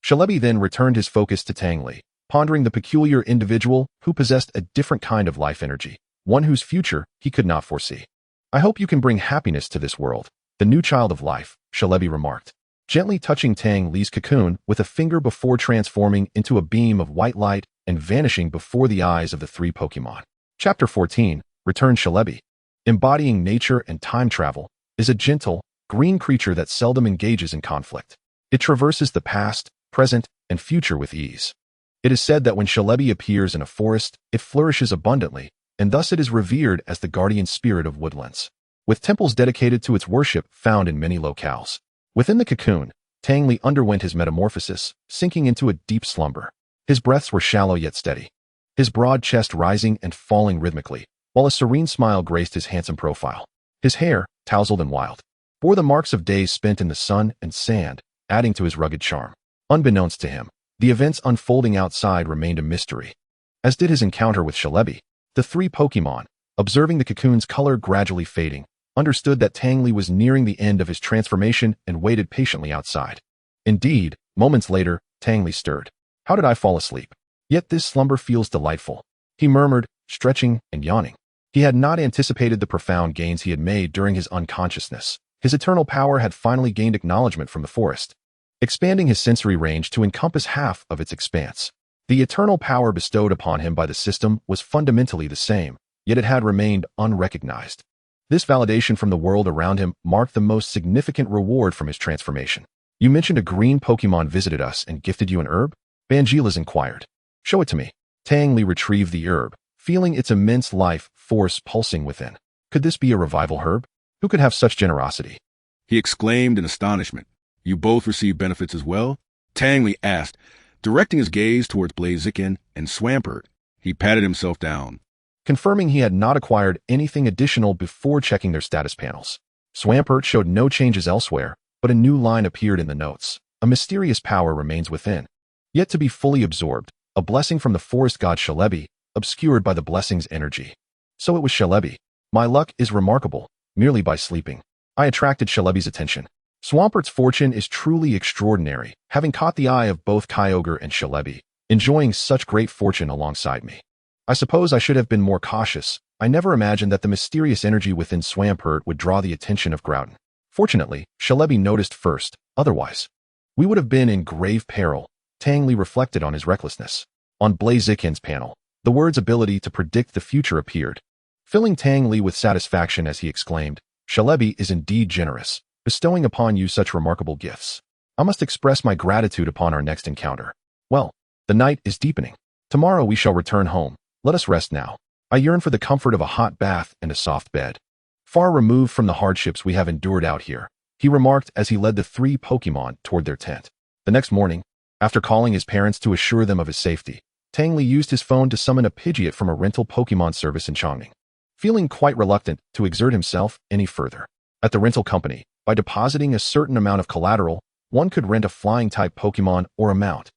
Shalebi then returned his focus to Tang Li, pondering the peculiar individual who possessed a different kind of life energy, one whose future he could not foresee. "I hope you can bring happiness to this world, the new child of life," Shalebi remarked, gently touching Tang Li's cocoon with a finger before transforming into a beam of white light and vanishing before the eyes of the 3 Pokémon. Chapter 14, Returned Shalebi. Embodying nature and time travel, is a gentle, green creature that seldom engages in conflict. It traverses the past, present, and future with ease. It is said that when Shalebi appears in a forest, it flourishes abundantly, and thus it is revered as the guardian spirit of woodlands, with temples dedicated to its worship found in many locales. Within the cocoon, Tang Li underwent his metamorphosis, sinking into a deep slumber. His breaths were shallow yet steady, his broad chest rising and falling rhythmically, while a serene smile graced his handsome profile. His hair, tousled and wild, bore the marks of days spent in the sun and sand, adding to his rugged charm. Unbeknownst to him, the events unfolding outside remained a mystery, as did his encounter with Shalebi. The 3 Pokémon, observing the cocoon's color gradually fading, understood that Tang Li was nearing the end of his transformation and waited patiently outside. Indeed, moments later, Tang Li stirred. "How did I fall asleep? Yet this slumber feels delightful," he murmured, stretching and yawning. He had not anticipated the profound gains he had made during his unconsciousness. His eternal power had finally gained acknowledgement from the forest, expanding his sensory range to encompass half of its expanse. The eternal power bestowed upon him by the system was fundamentally the same, yet it had remained unrecognized. This validation from the world around him marked the most significant reward from his transformation. You mentioned a green Pokémon visited us and gifted you an herb? Bangilas inquired. Show it to me. Tang Li retrieved the herb, feeling its immense life force pulsing within. Could this be a revival herb? Who could have such generosity? He exclaimed in astonishment. You both receive benefits as well? Tang Li asked, directing his gaze towards Blaziken and Swampert. He patted himself down, Confirming he had not acquired anything additional before checking their status panels. Swampert showed no changes elsewhere, but a new line appeared in the notes. A mysterious power remains within, yet to be fully absorbed, a blessing from the forest god Shalebi, obscured by the blessing's energy. So it was Shalebi. My luck is remarkable, merely by sleeping. I attracted Shalebi's attention. Swampert's fortune is truly extraordinary, having caught the eye of both Kyogre and Shalebi, enjoying such great fortune alongside me. I suppose I should have been more cautious. I never imagined that the mysterious energy within Swampert would draw the attention of Groudon. Fortunately, Shalebi noticed first, otherwise we would have been in grave peril. Tang Li reflected on his recklessness. On Blaziken's panel, the word's ability to predict the future appeared, filling Tang Li with satisfaction as he exclaimed, Shalebi is indeed generous, bestowing upon you such remarkable gifts. I must express my gratitude upon our next encounter. Well, the night is deepening. Tomorrow we shall return home. Let us rest now. I yearn for the comfort of a hot bath and a soft bed. Far removed from the hardships we have endured out here, he remarked as he led the 3 Pokémon toward their tent. The next morning, after calling his parents to assure them of his safety, Tang Li used his phone to summon a Pidgeot from a rental Pokémon service in Chongqing. Feeling quite reluctant to exert himself any further at the rental company, by depositing a certain amount of collateral, one could rent a flying-type Pokémon or a mount.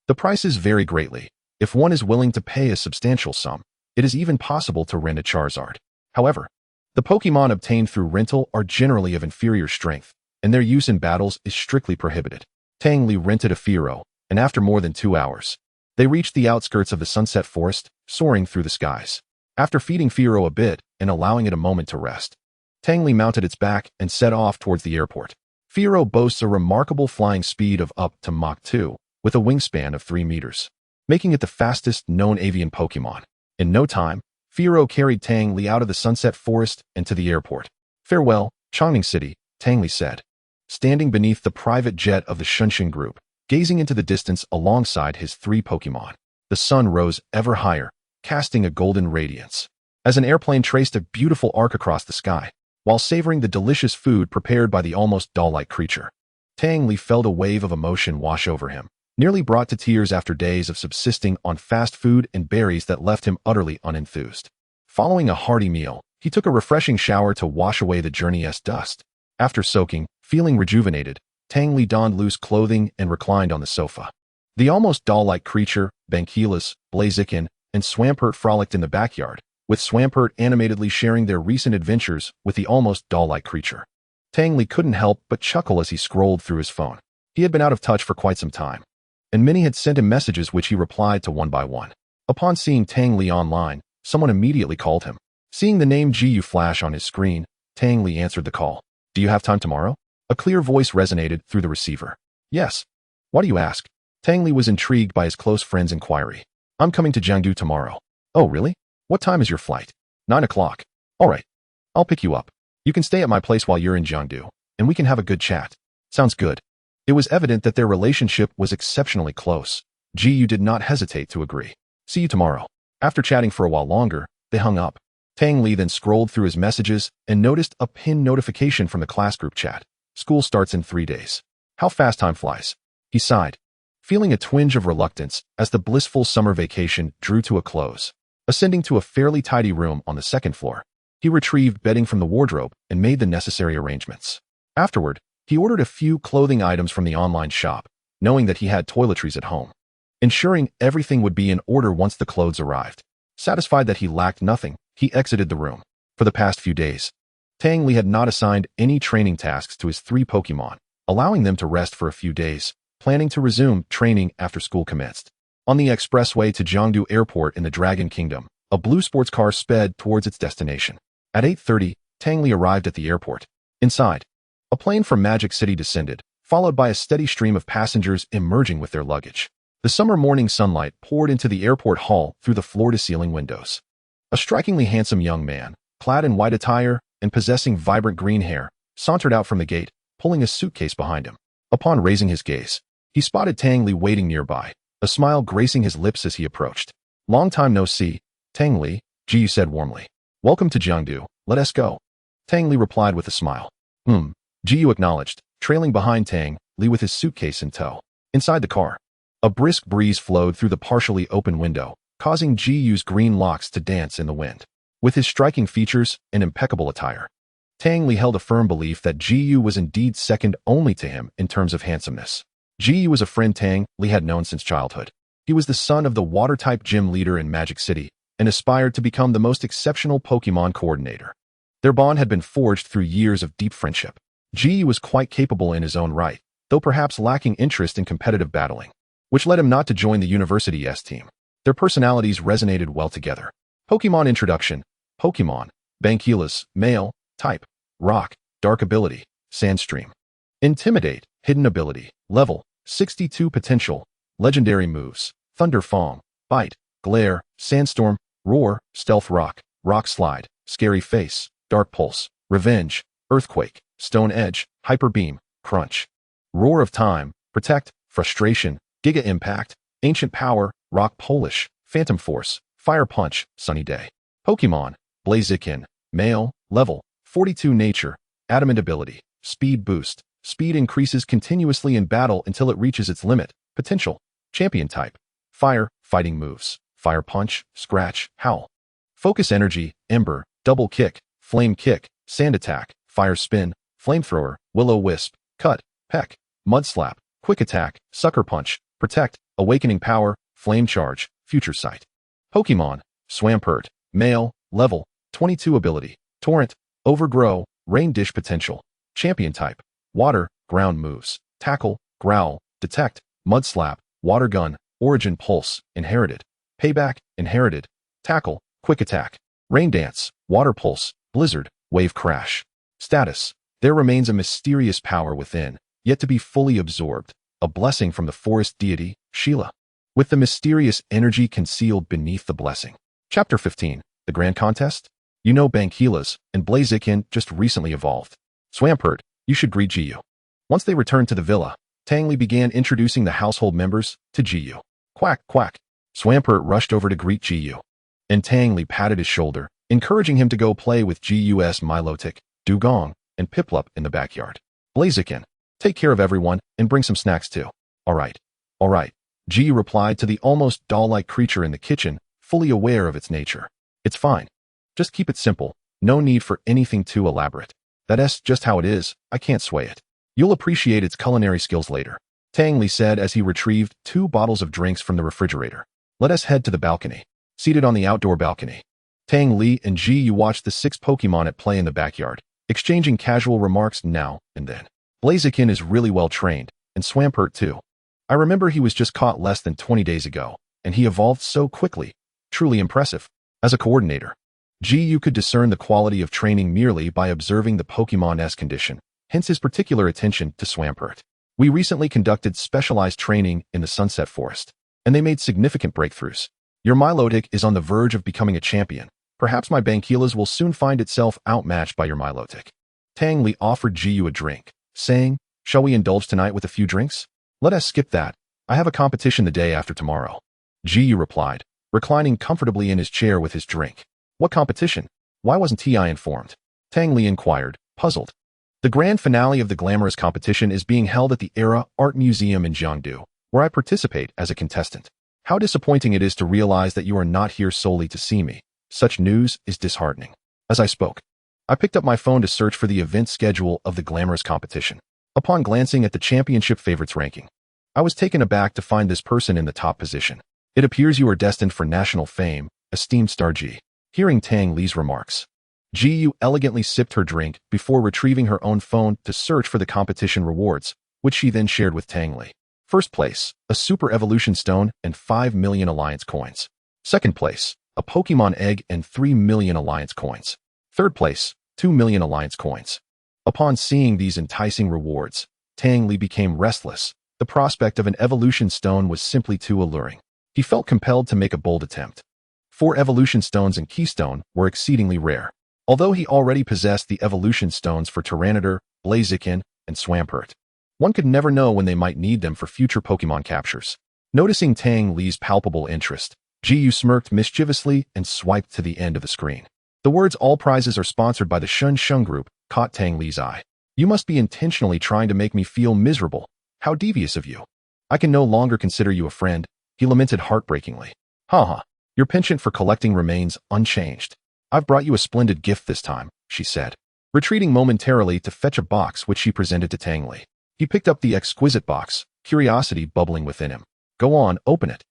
The prices vary greatly. If one is willing to pay a substantial sum, it is even possible to rent a Charizard. However, the Pokémon obtained through rental are generally of inferior strength, and their use in battles is strictly prohibited. Tang Li rented a Fearow, and after more than 2 hours, they reached the outskirts of the Sunset Forest, soaring through the skies. After feeding Fearow a bit and allowing it a moment to rest, Tang Li mounted its back and set off towards the airport. Fearow boasts a remarkable flying speed of up to Mach 2, with a wingspan of 3 meters, making it the fastest known avian Pokémon. In no time, Fearow carried Tang Li out of the Sunset Forest and to the airport. Farewell, Chongqing City, Tang Li said, standing beneath the private jet of the Shunshin group, gazing into the distance alongside his 3 Pokémon. The sun rose ever higher, casting a golden radiance, as an airplane traced a beautiful arc across the sky, while savoring the delicious food prepared by the almost doll-like creature. Tang Li felt a wave of emotion wash over him, nearly brought to tears after days of subsisting on fast food and berries that left him utterly unenthused. Following a hearty meal, he took a refreshing shower to wash away the journey's dust. After soaking, feeling rejuvenated, Tang Li donned loose clothing and reclined on the sofa. The almost doll-like creature, Bankilas, Blaziken, and Swampert frolicked in the backyard, with Swampert animatedly sharing their recent adventures with the almost doll-like creature. Tang Li couldn't help but chuckle as he scrolled through his phone. He had been out of touch for quite some time, and many had sent him messages which he replied to one by one. Upon seeing Tang Li online, someone immediately called him. Seeing the name Gu flash on his screen, Tang Li answered the call. Do you have time tomorrow? A clear voice resonated through the receiver. Yes. Why do you ask? Tang Li was intrigued by his close friend's inquiry. I'm coming to Jiangdu tomorrow. Oh, really? What time is your flight? 9 o'clock. All right. I'll pick you up. You can stay at my place while you're in Jiangdu, and we can have a good chat. Sounds good. It was evident that their relationship was exceptionally close. Gu did not hesitate to agree. See you tomorrow. After chatting for a while longer, they hung up. Tang Li then scrolled through his messages and noticed a pinned notification from the class group chat. School starts in 3 days. How fast time flies. He sighed, feeling a twinge of reluctance as the blissful summer vacation drew to a close. Ascending to a fairly tidy room on the 2nd floor, he retrieved bedding from the wardrobe and made the necessary arrangements. Afterward, he ordered a few clothing items from the online shop, knowing that he had toiletries at home, ensuring everything would be in order once the clothes arrived. Satisfied that he lacked nothing, he exited the room. For the past few days, Tang Li had not assigned any training tasks to his 3 Pokémon, allowing them to rest for a few days, planning to resume training after school commenced. On the expressway to Jiangdu Airport in the Dragon Kingdom, a blue sports car sped towards its destination. At 8:30, Tang Li arrived at the airport. Inside, a plane from Magic City descended, followed by a steady stream of passengers emerging with their luggage. The summer morning sunlight poured into the airport hall through the floor-to-ceiling windows. A strikingly handsome young man, clad in white attire and possessing vibrant green hair, sauntered out from the gate, pulling a suitcase behind him. Upon raising his gaze, he spotted Tang Li waiting nearby, a smile gracing his lips as he approached. "Long time no see, Tang Li," Ji Yu said warmly. "Welcome to Jiangdu, let us go." Tang Li replied with a smile. Ji Yu acknowledged, trailing behind Tang Li with his suitcase in tow. Inside the car, a brisk breeze flowed through the partially open window, causing Ji Yu's green locks to dance in the wind. With his striking features and impeccable attire, Tang Li held a firm belief that Ji Yu was indeed second only to him in terms of handsomeness. Ji Yu was a friend Tang Li had known since childhood. He was the son of the water-type gym leader in Magic City and aspired to become the most exceptional Pokémon coordinator. Their bond had been forged through years of deep friendship. Ji Yu was quite capable in his own right, though perhaps lacking interest in competitive battling, which led him not to join the university's team. Their personalities resonated well together. Pokémon Introduction. Pokémon. Bankilas, Male. Type. Rock. Dark Ability. Sandstream. Intimidate. Hidden Ability. Level. 62 Potential. Legendary Moves. Thunder Fong. Bite. Glare. Sandstorm. Roar. Stealth Rock. Rock Slide. Scary Face. Dark Pulse. Revenge. Earthquake. Stone Edge. Hyper Beam. Crunch. Roar of Time. Protect. Frustration. Giga Impact. Ancient Power. Rock Polish. Phantom Force. Fire Punch. Sunny Day. Pokémon. Blaziken. Male. Level. 42 Nature. Adamant Ability. Speed Boost. Speed increases continuously in battle until it reaches its limit. Potential. Champion Type. Fire. Fighting Moves. Fire Punch. Scratch. Howl. Focus Energy. Ember. Double Kick. Flame Kick. Sand Attack. Fire Spin. Flamethrower. Will-O-Wisp. Cut. Peck. Mud Slap. Quick Attack. Sucker Punch. Protect. Awakening Power. Flame Charge. Future Sight. Pokémon. Swampert. Male. Level. 22 Ability. Torrent. Overgrow. Rain Dish Potential. Champion Type. Water. Ground Moves. Tackle. Growl. Detect. Mud Slap. Water Gun. Origin Pulse. Inherited. Payback. Inherited. Tackle. Quick Attack. Rain Dance. Water Pulse. Blizzard. Wave Crash. Status. There remains a mysterious power within, yet to be fully absorbed, a blessing from the forest deity, Sheila, with the mysterious energy concealed beneath the blessing. Chapter 15. The Grand Contest? You know Bankilas and Blaziken just recently evolved. Swampert, you should greet Ji Yu. Once they returned to the villa, Tang Li began introducing the household members to Ji Yu. Quack, quack. Swampert rushed over to greet Ji Yu, and Tang Li patted his shoulder, encouraging him to go play with Ji Yu's Milotic, Dugong, and Piplup in the backyard. Blaziken, take care of everyone and bring some snacks too. All right. Ji Yu replied to the almost doll-like creature in the kitchen, fully aware of its nature. It's fine. Just keep it simple. No need for anything too elaborate. That's just how it is. I can't sway it. You'll appreciate its culinary skills later. Tang Li said as he retrieved 2 bottles of drinks from the refrigerator. Let us head to the balcony. Seated on the outdoor balcony, Tang Li and Ji Yu watched the 6 Pokémon at play in the backyard, exchanging casual remarks now and then. Blaziken is really well trained, and Swampert too. I remember he was just caught less than 20 days ago, and he evolved so quickly. Truly impressive. As a coordinator, Ji Yu could discern the quality of training merely by observing the Pokémon's condition, hence his particular attention to Swampert. We recently conducted specialized training in the Sunset Forest, and they made significant breakthroughs. Your Milotic is on the verge of becoming a champion. Perhaps my Bankilas will soon find itself outmatched by your Milotic. Tang Li offered Ji Yu a drink, saying, shall we indulge tonight with a few drinks? Let us skip that. I have a competition the day after tomorrow. Ji Yu replied, reclining comfortably in his chair with his drink. What competition? Why wasn't I informed? Tang Li inquired, puzzled. The grand finale of the glamorous competition is being held at the Era Art Museum in Jiangdu, where I participate as a contestant. How disappointing it is to realize that you are not here solely to see me. Such news is disheartening. As I spoke, I picked up my phone to search for the event schedule of the glamorous competition. Upon glancing at the championship favorites ranking, I was taken aback to find this person in the top position. It appears you are destined for national fame, esteemed Star Ji. Hearing Tang Li's remarks, Ji Yu elegantly sipped her drink before retrieving her own phone to search for the competition rewards, which she then shared with Tang Li. First place, a Super Evolution Stone and 5 million Alliance coins. Second place, a Pokemon Egg and 3 million Alliance coins. Third place, 2 million Alliance coins. Upon seeing these enticing rewards, Tang Li became restless, The prospect of an evolution stone was simply too alluring. He felt compelled to make a bold attempt. 4 evolution stones and keystone were exceedingly rare. Although he already possessed the evolution stones for Tyranitar, Blaziken, and Swampert, one could never know when they might need them for future Pokémon captures. Noticing Tang Li's palpable interest, Jiyu smirked mischievously and swiped to the end of the screen. The words "all prizes are sponsored by the Shun Shun Group" caught Tang Li's eye. "You must be intentionally trying to make me feel miserable. How devious of you. I can no longer consider you a friend," he lamented heartbreakingly. "Haha, your penchant for collecting remains unchanged. I've brought you a splendid gift this time," she said, retreating momentarily to fetch a box which she presented to Tang Li. He picked up the exquisite box, curiosity bubbling within him. "Go on, open it,"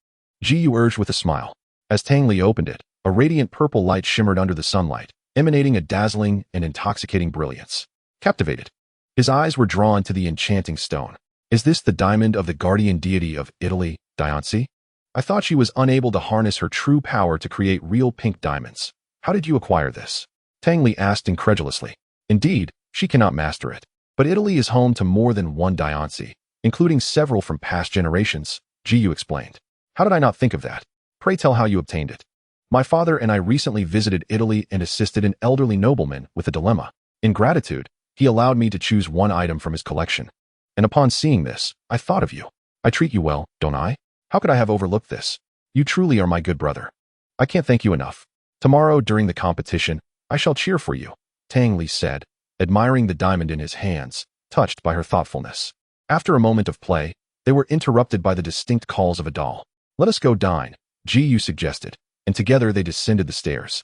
Jiyu urged with a smile. As Tang Li opened it, a radiant purple light shimmered under the sunlight, emanating a dazzling and intoxicating brilliance. Captivated, his eyes were drawn to the enchanting stone. "Is this the diamond of the guardian deity of Italy, Diancie? I thought she was unable to harness her true power to create real pink diamonds. How did you acquire this?" Tang Li asked incredulously. "Indeed, she cannot master it. But Italy is home to more than one Diancie, including several from past generations," Jiyu explained. "How did I not think of that? Pray tell how you obtained it." "My father and I recently visited Italy and assisted an elderly nobleman with a dilemma. In gratitude, he allowed me to choose one item from his collection. And upon seeing this, I thought of you. I treat you well, don't I? How could I have overlooked this? You truly are my good brother. I can't thank you enough. Tomorrow, during the competition, I shall cheer for you," Tang Li said, admiring the diamond in his hands, touched by her thoughtfulness. After a moment of play, they were interrupted by the distinct calls of a doll. "Let us go dine," Jiyu suggested, and together they descended the stairs.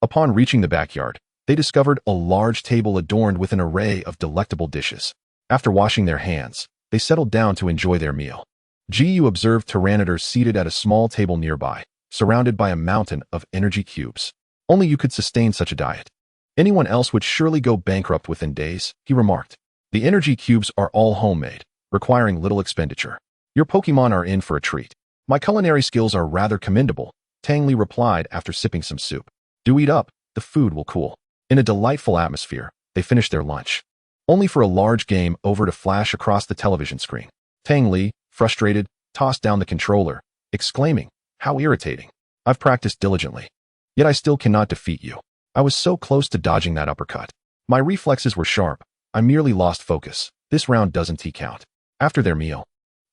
Upon reaching the backyard, they discovered a large table adorned with an array of delectable dishes. After washing their hands, they settled down to enjoy their meal. Jiyu observed Tyranitar seated at a small table nearby, surrounded by a mountain of energy cubes. "Only you could sustain such a diet. Anyone else would surely go bankrupt within days," he remarked. "The energy cubes are all homemade, requiring little expenditure. Your Pokémon are in for a treat." "My culinary skills are rather commendable," Tang Li replied after sipping some soup. "Do eat up, the food will cool." In a delightful atmosphere, they finished their lunch, only for a large game over to flash across the television screen. Tang Li, frustrated, tossed down the controller, exclaiming, "How irritating. I've practiced diligently. Yet I still cannot defeat you. I was so close to dodging that uppercut. My reflexes were sharp. I merely lost focus. This round doesn't count." After their meal,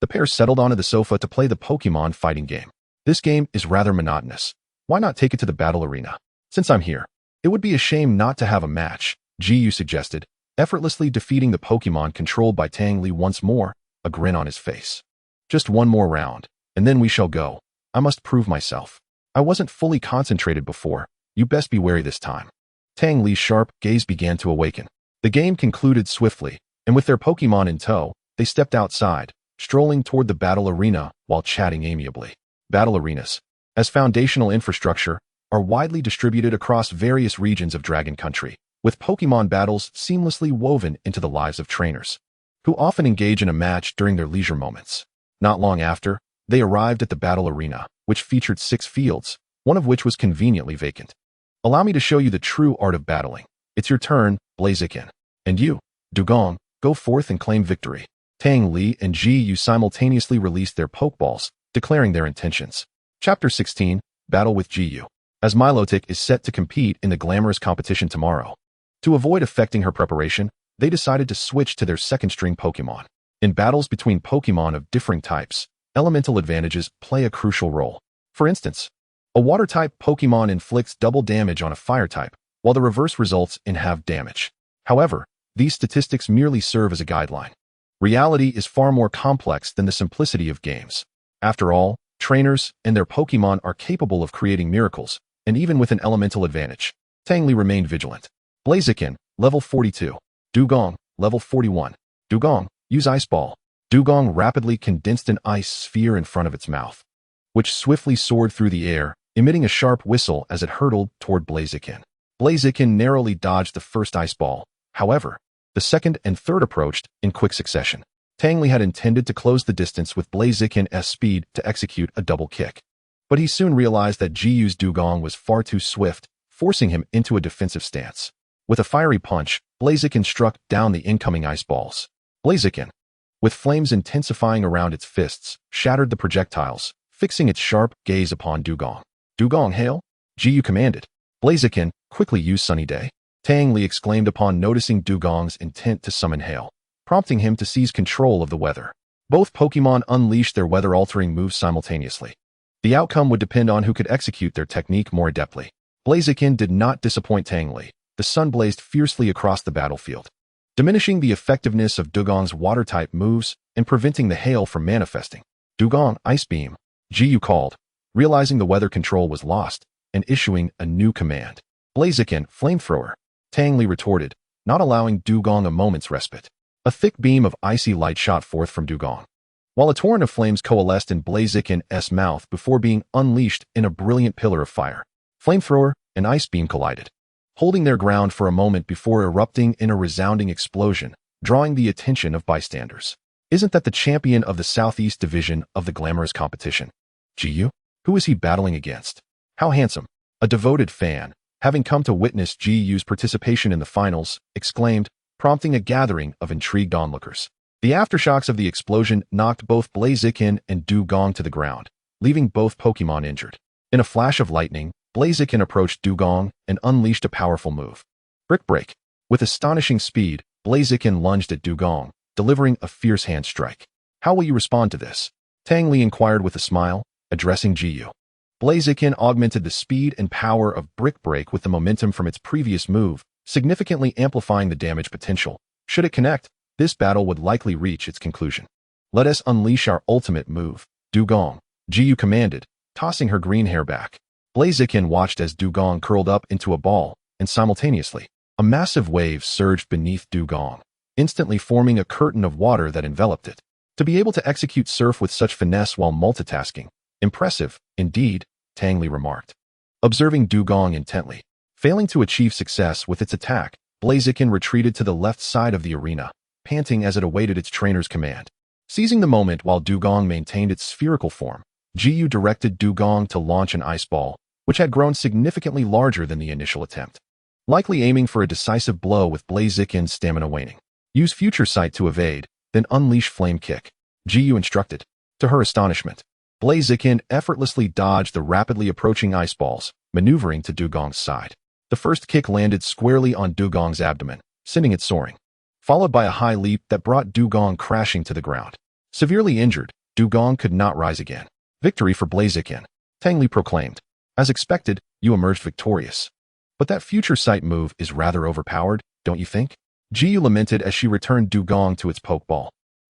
the pair settled onto the sofa to play the Pokémon fighting game. "This game is rather monotonous. Why not take it to the battle arena? Since I'm here, it would be a shame not to have a match," Jiyu suggested, effortlessly defeating the Pokémon controlled by Tang Li once more, a grin on his face. "Just one more round, and then we shall go. I must prove myself. I wasn't fully concentrated before. You best be wary this time." Tang Li's sharp gaze began to awaken. The game concluded swiftly, and with their Pokémon in tow, they stepped outside, strolling toward the battle arena while chatting amiably. Battle arenas, as foundational infrastructure, are widely distributed across various regions of Dragon Country, with Pokémon battles seamlessly woven into the lives of trainers, who often engage in a match during their leisure moments. Not long after, they arrived at the battle arena, which featured 6 fields, one of which was conveniently vacant. "Allow me to show you the true art of battling. It's your turn, Blaziken. And you, Dugong, go forth and claim victory." Tang Li and Jiyu simultaneously released their Pokeballs, declaring their intentions. Chapter 16, Battle with Jiyu. As Milotic is set to compete in the glamorous competition tomorrow, to avoid affecting her preparation, they decided to switch to their second-string Pokémon. In battles between Pokémon of differing types, elemental advantages play a crucial role. For instance, a water-type Pokémon inflicts double damage on a fire-type, while the reverse results in half damage. However, these statistics merely serve as a guideline. Reality is far more complex than the simplicity of games. After all, trainers and their Pokémon are capable of creating miracles, and even with an elemental advantage. Tang Li remained vigilant. Blaziken, level 42. Dugong, level 41. Dugong, use Ice Ball. Dugong rapidly condensed an ice sphere in front of its mouth, which swiftly soared through the air, emitting a sharp whistle as it hurtled toward Blaziken. Blaziken narrowly dodged the first ice ball. However, the second and third approached in quick succession. Tang Li had intended to close the distance with Blaziken's speed to execute a double kick, but he soon realized that Jiyu's Dugong was far too swift, forcing him into a defensive stance. With a fiery punch, Blaziken struck down the incoming ice balls. Blaziken, with flames intensifying around its fists, shattered the projectiles, fixing its sharp gaze upon Dugong. "Dugong, hail!" Jiyu commanded. "Blaziken, quickly use Sunny Day," Tang Li exclaimed upon noticing Dugong's intent to summon hail, prompting him to seize control of the weather. Both Pokémon unleashed their weather-altering moves simultaneously. The outcome would depend on who could execute their technique more adeptly. Blaziken did not disappoint Tang Li. The sun blazed fiercely across the battlefield, diminishing the effectiveness of Dugong's water-type moves and preventing the hail from manifesting. "Dugong, Ice Beam," Jiyu called, realizing the weather control was lost, and issuing a new command. "Blaziken, Flamethrower," Tang Li retorted, not allowing Dugong a moment's respite. A thick beam of icy light shot forth from Dugong, while a torrent of flames coalesced in Blaziken's mouth before being unleashed in a brilliant pillar of fire. Flamethrower and Ice Beam collided, holding their ground for a moment before erupting in a resounding explosion, drawing the attention of bystanders. "Isn't that the champion of the Southeast Division of the glamorous competition? Jiyu? Who is he battling against? How handsome!" A devoted fan, having come to witness Jiyu's participation in the finals, exclaimed, prompting a gathering of intrigued onlookers. The aftershocks of the explosion knocked both Blaziken and Dugong to the ground, leaving both Pokémon injured. In a flash of lightning, Blaziken approached Dugong and unleashed a powerful move. Brick Break. With astonishing speed, Blaziken lunged at Dugong, delivering a fierce hand strike. "How will you respond to this?" Tang Li inquired with a smile, addressing Jiyu. Blaziken augmented the speed and power of Brick Break with the momentum from its previous move, significantly amplifying the damage potential. Should it connect, this battle would likely reach its conclusion. "Let us unleash our ultimate move, Dugong," Jiyu commanded, tossing her green hair back. Blaziken watched as Dugong curled up into a ball, and simultaneously, a massive wave surged beneath Dugong, instantly forming a curtain of water that enveloped it. To be able to execute Surf with such finesse while multitasking, impressive, indeed, Tang Li remarked, observing Dugong intently. Failing to achieve success with its attack, Blaziken retreated to the left side of the arena, panting as it awaited its trainer's command. Seizing the moment while Dugong maintained its spherical form, Jiyu directed Dugong to launch an ice ball, which had grown significantly larger than the initial attempt. Likely aiming for a decisive blow with Blaziken's stamina waning. "Use Future Sight to evade, then unleash Flame Kick," Jiyu instructed. To her astonishment, Blaziken effortlessly dodged the rapidly approaching ice balls, maneuvering to Dugong's side. The first kick landed squarely on Dugong's abdomen, sending it soaring, followed by a high leap that brought Dugong crashing to the ground. Severely injured, Dugong could not rise again. "Victory for Blaziken," Tang Li proclaimed. "As expected, you emerged victorious. But that Future Sight move is rather overpowered, don't you think?" Jiyu lamented as she returned Dugong to its pokeball.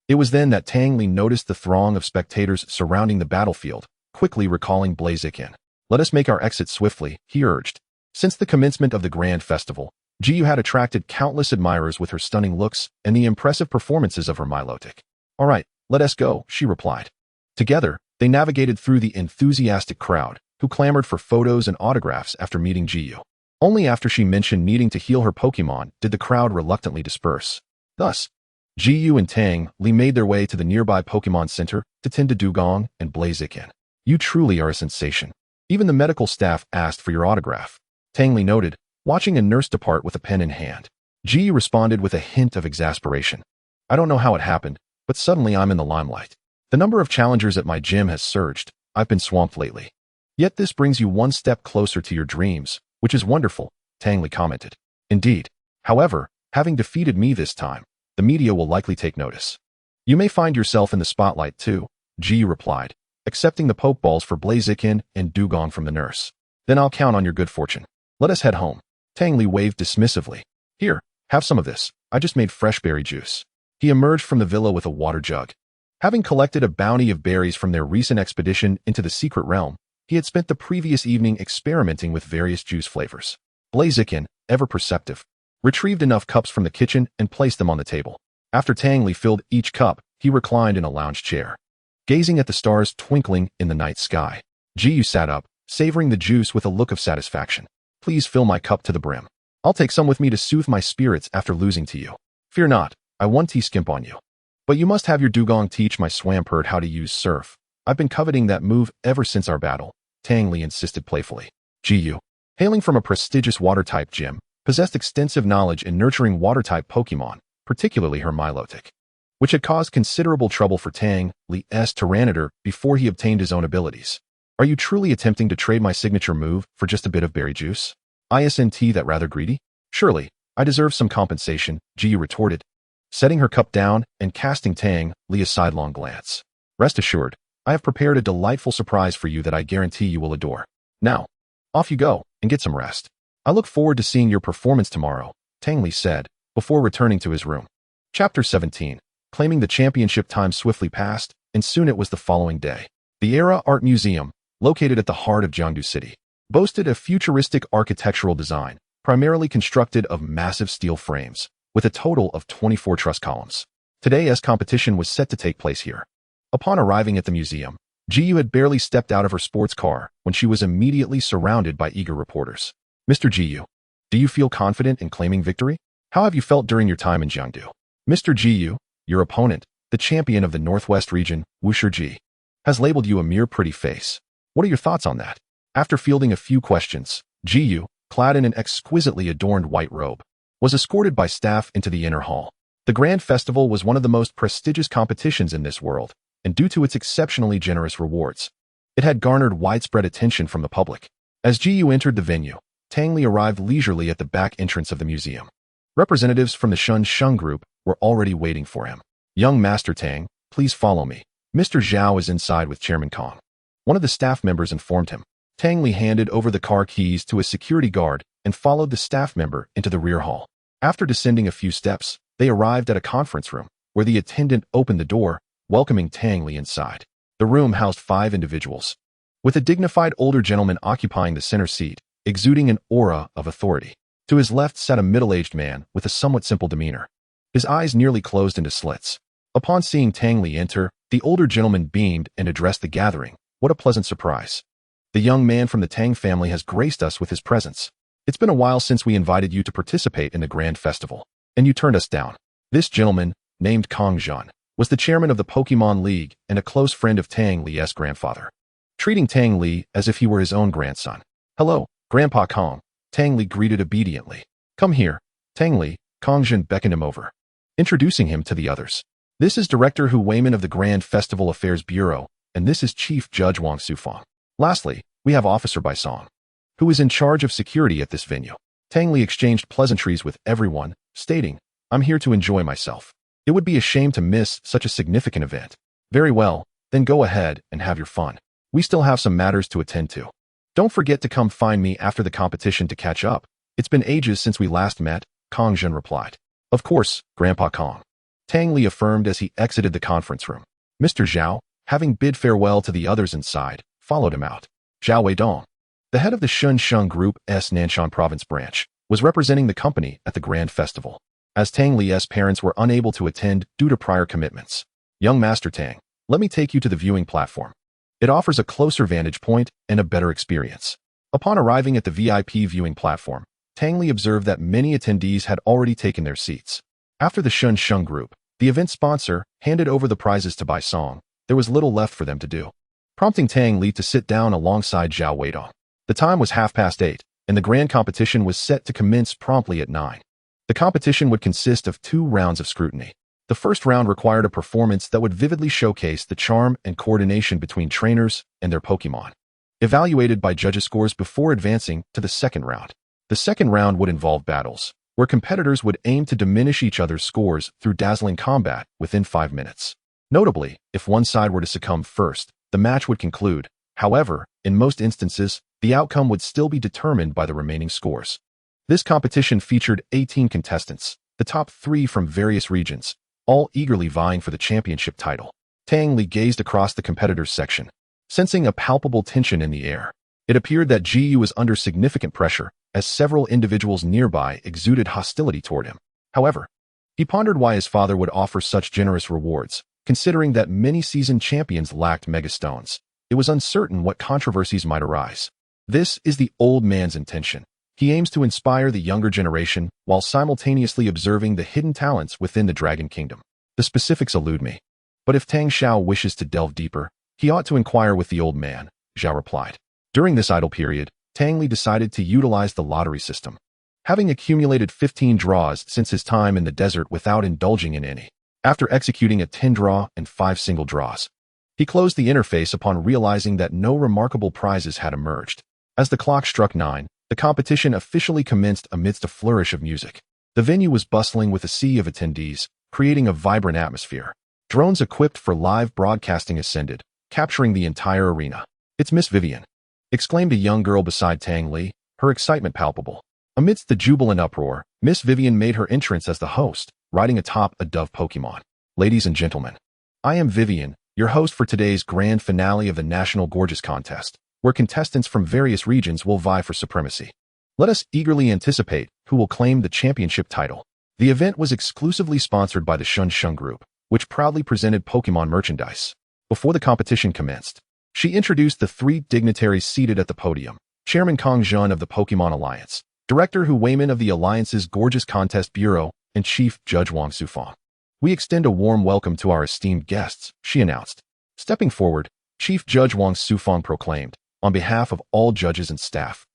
It was then that Tang Li noticed the throng of spectators surrounding the battlefield, quickly recalling Blaziken. "Let us make our exit swiftly," he urged. Since the commencement of the Grand Festival, Jiyu had attracted countless admirers with her stunning looks and the impressive performances of her Milotic. "All right, let us go," she replied. Together, they navigated through the enthusiastic crowd, who clamored for photos and autographs after meeting Jiyu. Only after she mentioned needing to heal her Pokémon did the crowd reluctantly disperse. Thus, Jiyu and Tang Li made their way to the nearby Pokémon Center to tend to Dugong and Blaziken. "You truly are a sensation. Even the medical staff asked for your autograph," Tang Li noted, watching a nurse depart with a pen in hand. Jiyu responded with a hint of exasperation. "I don't know how it happened, but suddenly I'm in the limelight. The number of challengers at my gym has surged. I've been swamped lately. Yet this brings you one step closer to your dreams, which is wonderful," Tang Li commented. "Indeed. However, having defeated me this time, the media will likely take notice. You may find yourself in the spotlight too," Jiyu replied, accepting the pokeballs for Blaziken and Dugong from the nurse. "Then I'll count on your good fortune. Let us head home." Tang Li waved dismissively. "Here, have some of this. I just made fresh berry juice." He emerged from the villa with a water jug. Having collected a bounty of berries from their recent expedition into the secret realm, he had spent the previous evening experimenting with various juice flavors. Blaziken, ever perceptive, retrieved enough cups from the kitchen and placed them on the table. After Tang Li filled each cup, he reclined in a lounge chair, gazing at the stars twinkling in the night sky. Jiyu sat up, savoring the juice with a look of satisfaction. "Please fill my cup to the brim. I'll take some with me to soothe my spirits after losing to you. Fear not, I won't skimp on you. But you must have your Dugong teach my Swampert how to use Surf. I've been coveting that move ever since our battle," Tang Li insisted playfully. Jiyu, hailing from a prestigious water-type gym, possessed extensive knowledge in nurturing water-type Pokémon, particularly her Milotic. which had caused considerable trouble for Tang Li's Tyranitar before he obtained his own abilities. Are you truly attempting to trade my signature move for just a bit of berry juice? Isn't that rather greedy? Surely, I deserve some compensation, Jiyu retorted, setting her cup down and casting Tang Li a sidelong glance. Rest assured, I have prepared a delightful surprise for you that I guarantee you will adore. Now, off you go and get some rest. I look forward to seeing your performance tomorrow, Tang Li said, before returning to his room. Chapter 17. Claiming the championship. Time swiftly passed, and soon it was the following day. The Era Art Museum, located at the heart of Jiangdu City, boasted a futuristic architectural design, primarily constructed of massive steel frames, with a total of 24 truss columns. Today's competition was set to take place here. Upon arriving at the museum, Jiyu had barely stepped out of her sports car when she was immediately surrounded by eager reporters. Mr. Jiyu, do you feel confident in claiming victory? How have you felt during your time in Jiangdu? Mr. Jiyu, your opponent, the champion of the Northwest region, Wu Shiji, has labeled you a mere pretty face. What are your thoughts on that? After fielding a few questions, Jiyu, clad in an exquisitely adorned white robe, was escorted by staff into the inner hall. The Grand Festival was one of the most prestigious competitions in this world, and due to its exceptionally generous rewards, it had garnered widespread attention from the public. As Jiyu entered the venue, Tang Li arrived leisurely at the back entrance of the museum. Representatives from the Shun group were already waiting for him. Young Master Tang, please follow me. Mr. Zhao is inside with Chairman Kong. One of the staff members informed him. Tang Li handed over the car keys to a security guard and followed the staff member into the rear hall. After descending a few steps, they arrived at a conference room, where the attendant opened the door, welcoming Tang Li inside. The room housed 5 individuals, with a dignified older gentleman occupying the center seat, exuding an aura of authority. To his left sat a middle-aged man with a somewhat simple demeanor. His eyes nearly closed into slits. Upon seeing Tang Li enter, the older gentleman beamed and addressed the gathering. What a pleasant surprise. The young man from the Tang family has graced us with his presence. It's been a while since we invited you to participate in the Grand Festival, and you turned us down. This gentleman, named Kong Zhan, was the chairman of the Pokémon League and a close friend of Tang Li's grandfather, treating Tang Li as if he were his own grandson. Hello, Grandpa Kong, Tang Li greeted obediently. Come here, Tang Li, Kong Zhan beckoned him over, introducing him to the others. This is Director Hu Weiman of the Grand Festival Affairs Bureau, and this is Chief Judge Wang Sufang. Lastly, we have Officer Bai Song, who is in charge of security at this venue. Tang Li exchanged pleasantries with everyone, stating, I'm here to enjoy myself. It would be a shame to miss such a significant event. Very well, then go ahead and have your fun. We still have some matters to attend to. Don't forget to come find me after the competition to catch up. It's been ages since we last met, Kong Zhen replied. Of course, Grandpa Kong, Tang Li affirmed as he exited the conference room. Mr. Zhao, having bid farewell to the others inside, followed him out. Zhao Weidong, the head of the Shun Group's Nanshan Province branch, was representing the company at the Grand Festival, as Tang Li's parents were unable to attend due to prior commitments. Young Master Tang, let me take you to the viewing platform. It offers a closer vantage point and a better experience. Upon arriving at the VIP viewing platform, Tang Li observed that many attendees had already taken their seats. After the Shun Group, the event sponsor, handed over the prizes to Bai Song, there was little left for them to do, prompting Tang Li to sit down alongside Zhao Weidong. The time was 8:30, and the grand competition was set to commence promptly at 9. The competition would consist of 2 rounds of scrutiny. The first round required a performance that would vividly showcase the charm and coordination between trainers and their Pokémon, evaluated by judges' scores before advancing to the second round. The second round would involve battles, where competitors would aim to diminish each other's scores through dazzling combat within 5 minutes. Notably, if one side were to succumb first, the match would conclude. However, in most instances, the outcome would still be determined by the remaining scores. This competition featured 18 contestants, the top 3 from various regions, all eagerly vying for the championship title. Tang Li gazed across the competitors section, sensing a palpable tension in the air. It appeared that Jiyu was under significant pressure, as several individuals nearby exuded hostility toward him. However, he pondered why his father would offer such generous rewards, considering that many seasoned champions lacked megastones. It was uncertain what controversies might arise. This is the old man's intention. He aims to inspire the younger generation while simultaneously observing the hidden talents within the Dragon Kingdom. The specifics elude me, but if Tang Xiao wishes to delve deeper, he ought to inquire with the old man, Zhao replied. During this idle period, Tang Li decided to utilize the lottery system. Having accumulated 15 draws since his time in the desert without indulging in any, after executing a 10 draw and 5 single draws. He closed the interface upon realizing that no remarkable prizes had emerged. As the clock struck 9, the competition officially commenced amidst a flourish of music. The venue was bustling with a sea of attendees, creating a vibrant atmosphere. Drones equipped for live broadcasting ascended, capturing the entire arena. "It's Miss Vivian!" exclaimed a young girl beside Tang Li, her excitement palpable. Amidst the jubilant uproar, Miss Vivian made her entrance as the host, riding atop a dove Pokémon. "Ladies and gentlemen, I am Vivian, your host for today's grand finale of the National Gorgeous Contest, where contestants from various regions will vie for supremacy. Let us eagerly anticipate who will claim the championship title." The event was exclusively sponsored by the Shun Shun Group, which proudly presented Pokémon merchandise. Before the competition commenced, she introduced the 3 dignitaries seated at the podium: Chairman Kong Jun of the Pokémon Alliance, Director Hu Weimin of the Alliance's Gorgeous Contest Bureau, and Chief Judge Wang Sufang. "We extend a warm welcome to our esteemed guests," she announced. Stepping forward, Chief Judge Wang Sufang proclaimed, "On behalf of all judges and staff,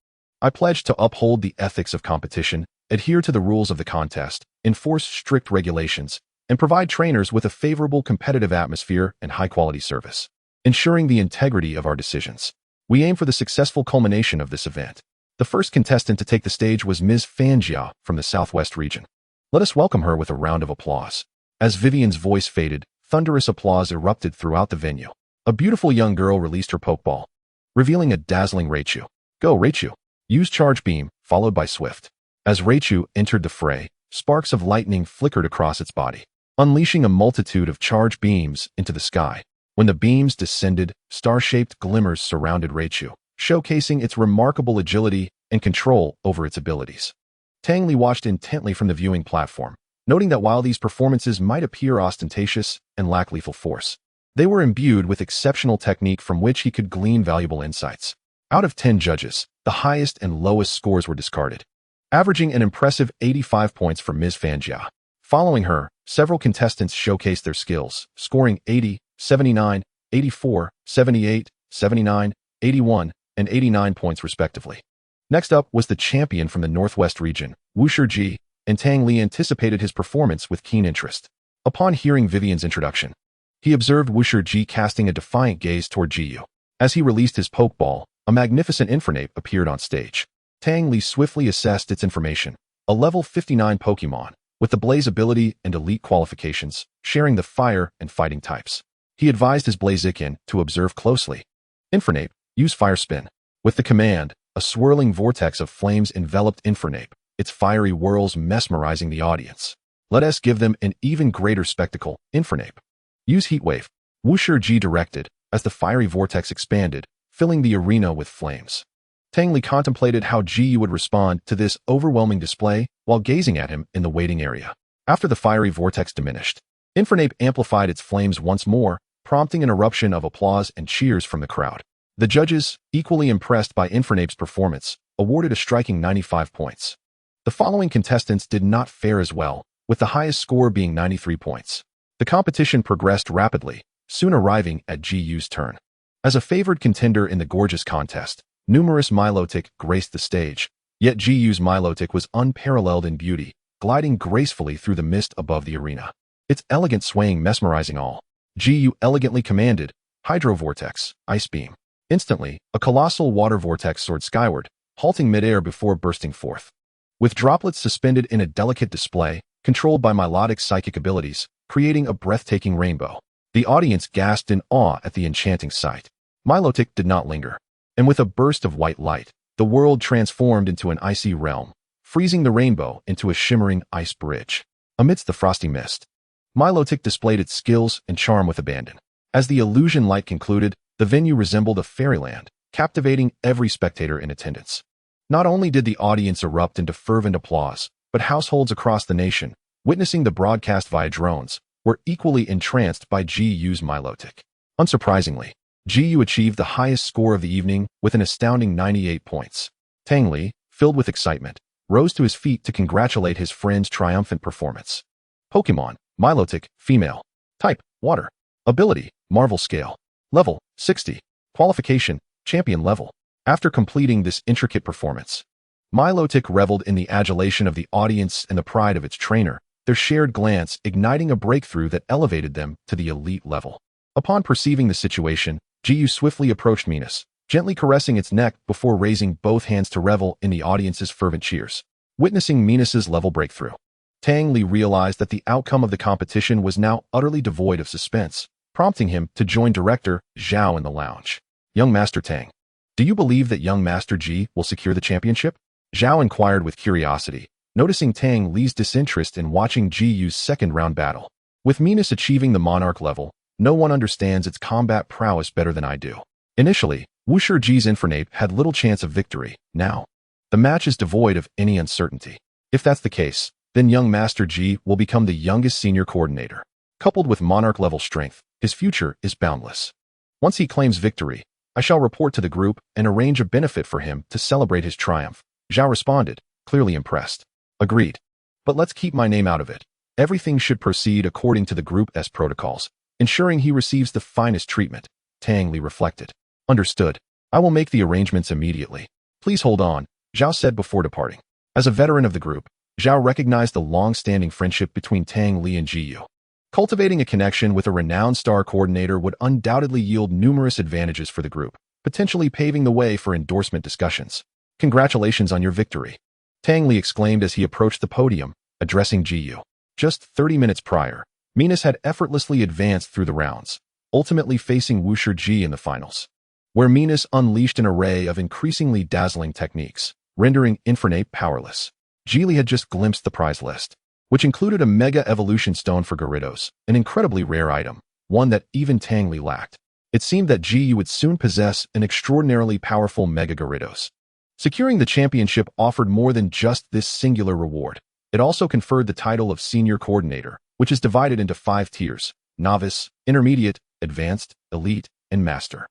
I pledge to uphold the ethics of competition, adhere to the rules of the contest, enforce strict regulations, and provide trainers with a favorable competitive atmosphere and high-quality service, ensuring the integrity of our decisions. We aim for the successful culmination of this event." The first contestant to take the stage was Ms. Fanjia from the Southwest region. Let us welcome her with a round of applause. As Vivian's voice faded, thunderous applause erupted throughout the venue. A beautiful young girl released her Pokeball, revealing a dazzling Raichu. "Go, Raichu!" Use Charge Beam, followed by Swift. As Raichu entered the fray, sparks of lightning flickered across its body, unleashing a multitude of charge beams into the sky. When the beams descended, star-shaped glimmers surrounded Raichu, showcasing its remarkable agility and control over its abilities. Tang Li watched intently from the viewing platform, noting that while these performances might appear ostentatious and lack lethal force, they were imbued with exceptional technique from which he could glean valuable insights. Out of 10 judges, the highest and lowest scores were discarded, averaging an impressive 85 points for Ms. Fanjia. Following her, several contestants showcased their skills, scoring 80, 79, 84, 78, 79, 81, and 89 points respectively. Next up was the champion from the Northwest region, Wushiji, and Tang Li anticipated his performance with keen interest. Upon hearing Vivian's introduction, he observed Wushiji casting a defiant gaze toward Jiyu. As he released his Pokeball, a magnificent Infernape appeared on stage. Tang Li swiftly assessed its information, a level 59 Pokemon, with the Blaze ability and elite qualifications, sharing the fire and fighting types. He advised his Blaziken to observe closely. "Infernape, use Fire Spin." With the command, a swirling vortex of flames enveloped Infernape, its fiery whirls mesmerizing the audience. "Let us give them an even greater spectacle, Infernape. Use Heatwave," Wushiji directed, as the fiery vortex expanded, filling the arena with flames. Tang Li contemplated how Jiyu would respond to this overwhelming display while gazing at him in the waiting area. After the fiery vortex diminished, Infernape amplified its flames once more, prompting an eruption of applause and cheers from the crowd. The judges, equally impressed by Infernape's performance, awarded a striking 95 points. The following contestants did not fare as well, with the highest score being 93 points. The competition progressed rapidly, soon arriving at Jiyu's turn. As a favored contender in the Gorgeous Contest, numerous Milotic graced the stage, yet Jiyu's Milotic was unparalleled in beauty, gliding gracefully through the mist above the arena. Its elegant swaying mesmerizing all. Jiyu elegantly commanded, "Hydro Vortex, Ice Beam." Instantly, a colossal water vortex soared skyward, halting midair before bursting forth. With droplets suspended in a delicate display, controlled by Milotic's psychic abilities, creating a breathtaking rainbow. The audience gasped in awe at the enchanting sight. Milotic did not linger, and with a burst of white light, the world transformed into an icy realm, freezing the rainbow into a shimmering ice bridge. Amidst the frosty mist, Milotic displayed its skills and charm with abandon. As the illusion light concluded, the venue resembled a fairyland, captivating every spectator in attendance. Not only did the audience erupt into fervent applause, but households across the nation, witnessing the broadcast via drones, were equally entranced by Jiyu's Milotic. Unsurprisingly, Jiyu achieved the highest score of the evening with an astounding 98 points. Tang Li, filled with excitement, rose to his feet to congratulate his friend's triumphant performance. Pokémon, Milotic, female. Type, water. Ability, Marvel Scale. Level, 60. Qualification, champion level. After completing this intricate performance, Milotic reveled in the adulation of the audience and the pride of its trainer, their shared glance igniting a breakthrough that elevated them to the elite level. Upon perceiving the situation, Jiyu swiftly approached Minas, gently caressing its neck before raising both hands to revel in the audience's fervent cheers. Witnessing Minas's level breakthrough, Tang Li realized that the outcome of the competition was now utterly devoid of suspense, prompting him to join director Zhao in the lounge. Young Master Tang, do you believe that young Master Ji will secure the championship? Zhao inquired with curiosity, noticing Tang Li's disinterest in watching Jiyu's second-round battle. With Minas achieving the monarch level, no one understands its combat prowess better than I do. Initially, Wushi Ji's Infernape had little chance of victory. Now, the match is devoid of any uncertainty. If that's the case, then young Master Ji will become the youngest senior coordinator. Coupled with monarch-level strength, his future is boundless. Once he claims victory, I shall report to the group and arrange a benefit for him to celebrate his triumph. Zhao responded, clearly impressed. Agreed. But let's keep my name out of it. Everything should proceed according to the group's protocols, ensuring he receives the finest treatment. Tang Li reflected. Understood. I will make the arrangements immediately. Please hold on, Zhao said before departing. As a veteran of the group, Zhao recognized the long-standing friendship between Tang Li and Jiyu. Cultivating a connection with a renowned star coordinator would undoubtedly yield numerous advantages for the group, potentially paving the way for endorsement discussions. Congratulations on your victory, Tang Li exclaimed as he approached the podium, addressing Jiyu. Just 30 minutes prior, Minas had effortlessly advanced through the rounds, ultimately facing Wushi Ji in the finals, where Minas unleashed an array of increasingly dazzling techniques, rendering Infernape powerless. Ji had just glimpsed the prize list, which included a Mega Evolution Stone for Gyarados, an incredibly rare item, one that even Tang Li lacked. It seemed that Ji would soon possess an extraordinarily powerful Mega Gyarados. Securing the championship offered more than just this singular reward. It also conferred the title of Senior Coordinator, which is divided into 5 tiers: Novice, Intermediate, Advanced, Elite, and Master.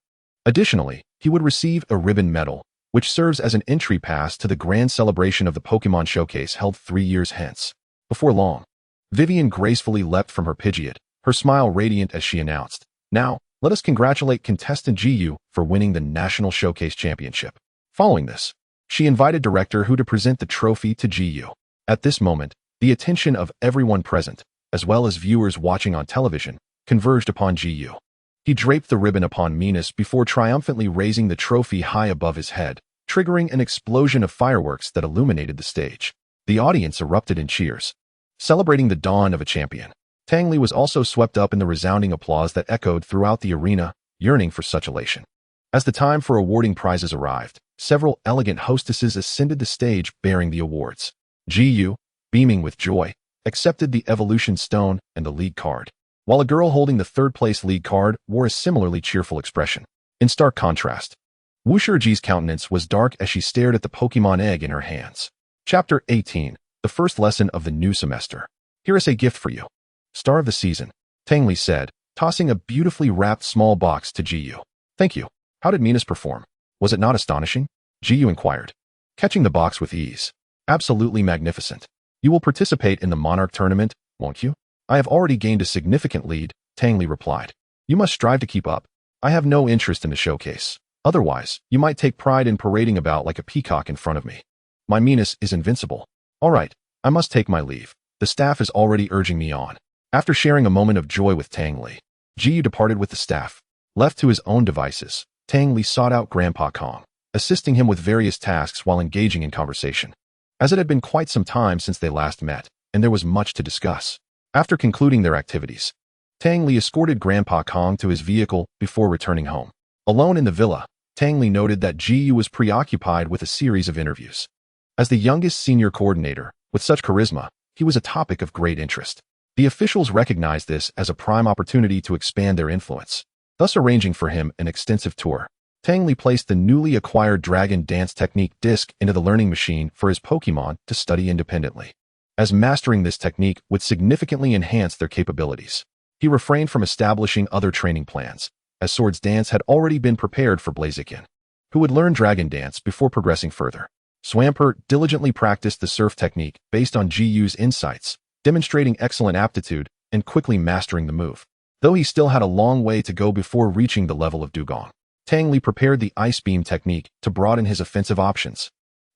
Additionally, he would receive a ribbon medal, which serves as an entry pass to the grand celebration of the Pokémon Showcase held 3 years hence. Before long, Vivian gracefully leapt from her Pidgeot, her smile radiant as she announced, "Now, let us congratulate contestant Jiyu for winning the National Showcase Championship." Following this, she invited Director Hu to present the trophy to Jiyu. At this moment, the attention of everyone present, as well as viewers watching on television, converged upon Jiyu. He draped the ribbon upon Minas before triumphantly raising the trophy high above his head, triggering an explosion of fireworks that illuminated the stage. The audience erupted in cheers, celebrating the dawn of a champion. Tang Li was also swept up in the resounding applause that echoed throughout the arena, yearning for such elation. As the time for awarding prizes arrived, several elegant hostesses ascended the stage bearing the awards. Jiyu, beaming with joy, accepted the Evolution Stone and the league card, while a girl holding the third-place league card wore a similarly cheerful expression. In stark contrast, Wushi Ji's countenance was dark as she stared at the Pokémon egg in her hands. Chapter 18, the first lesson of the new semester. Here is a gift for you. Star of the season, Tang Li said, tossing a beautifully wrapped small box to Jiyu. Thank you. How did Minas perform? Was it not astonishing? Jiyu inquired, catching the box with ease. Absolutely magnificent. You will participate in the Monarch tournament, won't you? I have already gained a significant lead, Tang Li replied. You must strive to keep up. I have no interest in the showcase. Otherwise, you might take pride in parading about like a peacock in front of me. My Minas is invincible. All right, I must take my leave. The staff is already urging me on. After sharing a moment of joy with Tang Li, Jiyu departed with the staff. Left to his own devices, Tang Li sought out Grandpa Kong, assisting him with various tasks while engaging in conversation. As it had been quite some time since they last met, and there was much to discuss. After concluding their activities, Tang Li escorted Grandpa Kong to his vehicle before returning home. Alone in the villa, Tang Li noted that Jiyu was preoccupied with a series of interviews. As the youngest senior coordinator, with such charisma, he was a topic of great interest. The officials recognized this as a prime opportunity to expand their influence, thus arranging for him an extensive tour. Tang Li placed the newly acquired Dragon Dance Technique disc into the learning machine for his Pokémon to study independently, as mastering this technique would significantly enhance their capabilities. He refrained from establishing other training plans, as Swords Dance had already been prepared for Blaziken, who would learn Dragon Dance before progressing further. Swampert diligently practiced the surf technique based on Jiyu's insights, demonstrating excellent aptitude and quickly mastering the move. Though he still had a long way to go before reaching the level of Dugong, Tang Li prepared the Ice Beam technique to broaden his offensive options.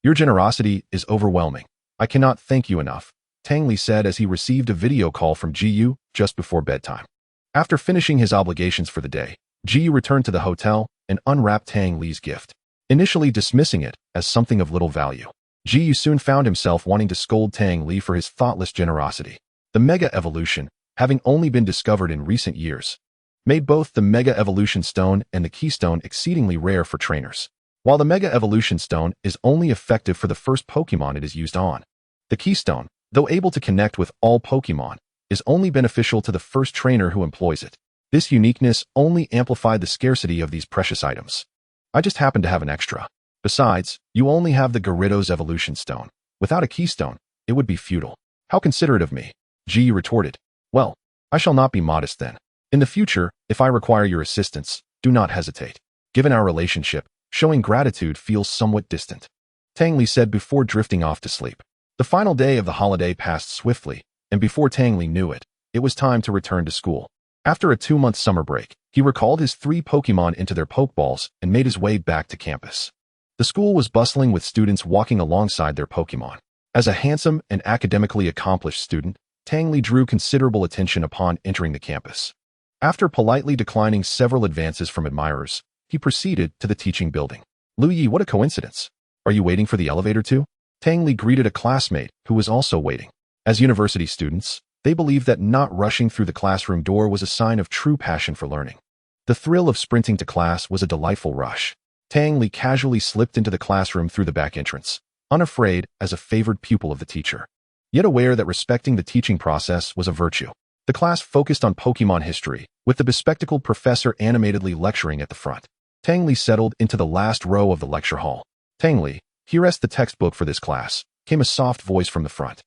Your generosity is overwhelming. I cannot thank you enough, Tang Li said as he received a video call from Jiyu just before bedtime. After finishing his obligations for the day, Jiyu returned to the hotel and unwrapped Tang Li's gift, initially dismissing it as something of little value. Jiyu soon found himself wanting to scold Tang Li for his thoughtless generosity. The Mega Evolution, having only been discovered in recent years, made both the Mega Evolution Stone and the Keystone exceedingly rare for trainers. While the Mega Evolution Stone is only effective for the first Pokémon it is used on, the Keystone, though able to connect with all Pokémon, is only beneficial to the first trainer who employs it. This uniqueness only amplified the scarcity of these precious items. I just happen to have an extra. Besides, you only have the Gyarados Evolution Stone. Without a Keystone, it would be futile. How considerate of me. Ji retorted. Well, I shall not be modest then. In the future, if I require your assistance, do not hesitate. Given our relationship, showing gratitude feels somewhat distant. Tang Li said before drifting off to sleep. The final day of the holiday passed swiftly, and before Tang Li knew it, it was time to return to school. After a 2-month summer break, he recalled his 3 Pokémon into their Pokeballs and made his way back to campus. The school was bustling with students walking alongside their Pokémon. As a handsome and academically accomplished student, Tang Li drew considerable attention upon entering the campus. After politely declining several advances from admirers, he proceeded to the teaching building. Lu Yi, what a coincidence. Are you waiting for the elevator too? Tang Li greeted a classmate who was also waiting. As university students, they believed that not rushing through the classroom door was a sign of true passion for learning. The thrill of sprinting to class was a delightful rush. Tang Li casually slipped into the classroom through the back entrance, unafraid as a favored pupil of the teacher, yet aware that respecting the teaching process was a virtue. The class focused on Pokémon history, with the bespectacled professor animatedly lecturing at the front. Tang Li settled into the last row of the lecture hall. Tang Li, here is the textbook for this class, came a soft voice from the front.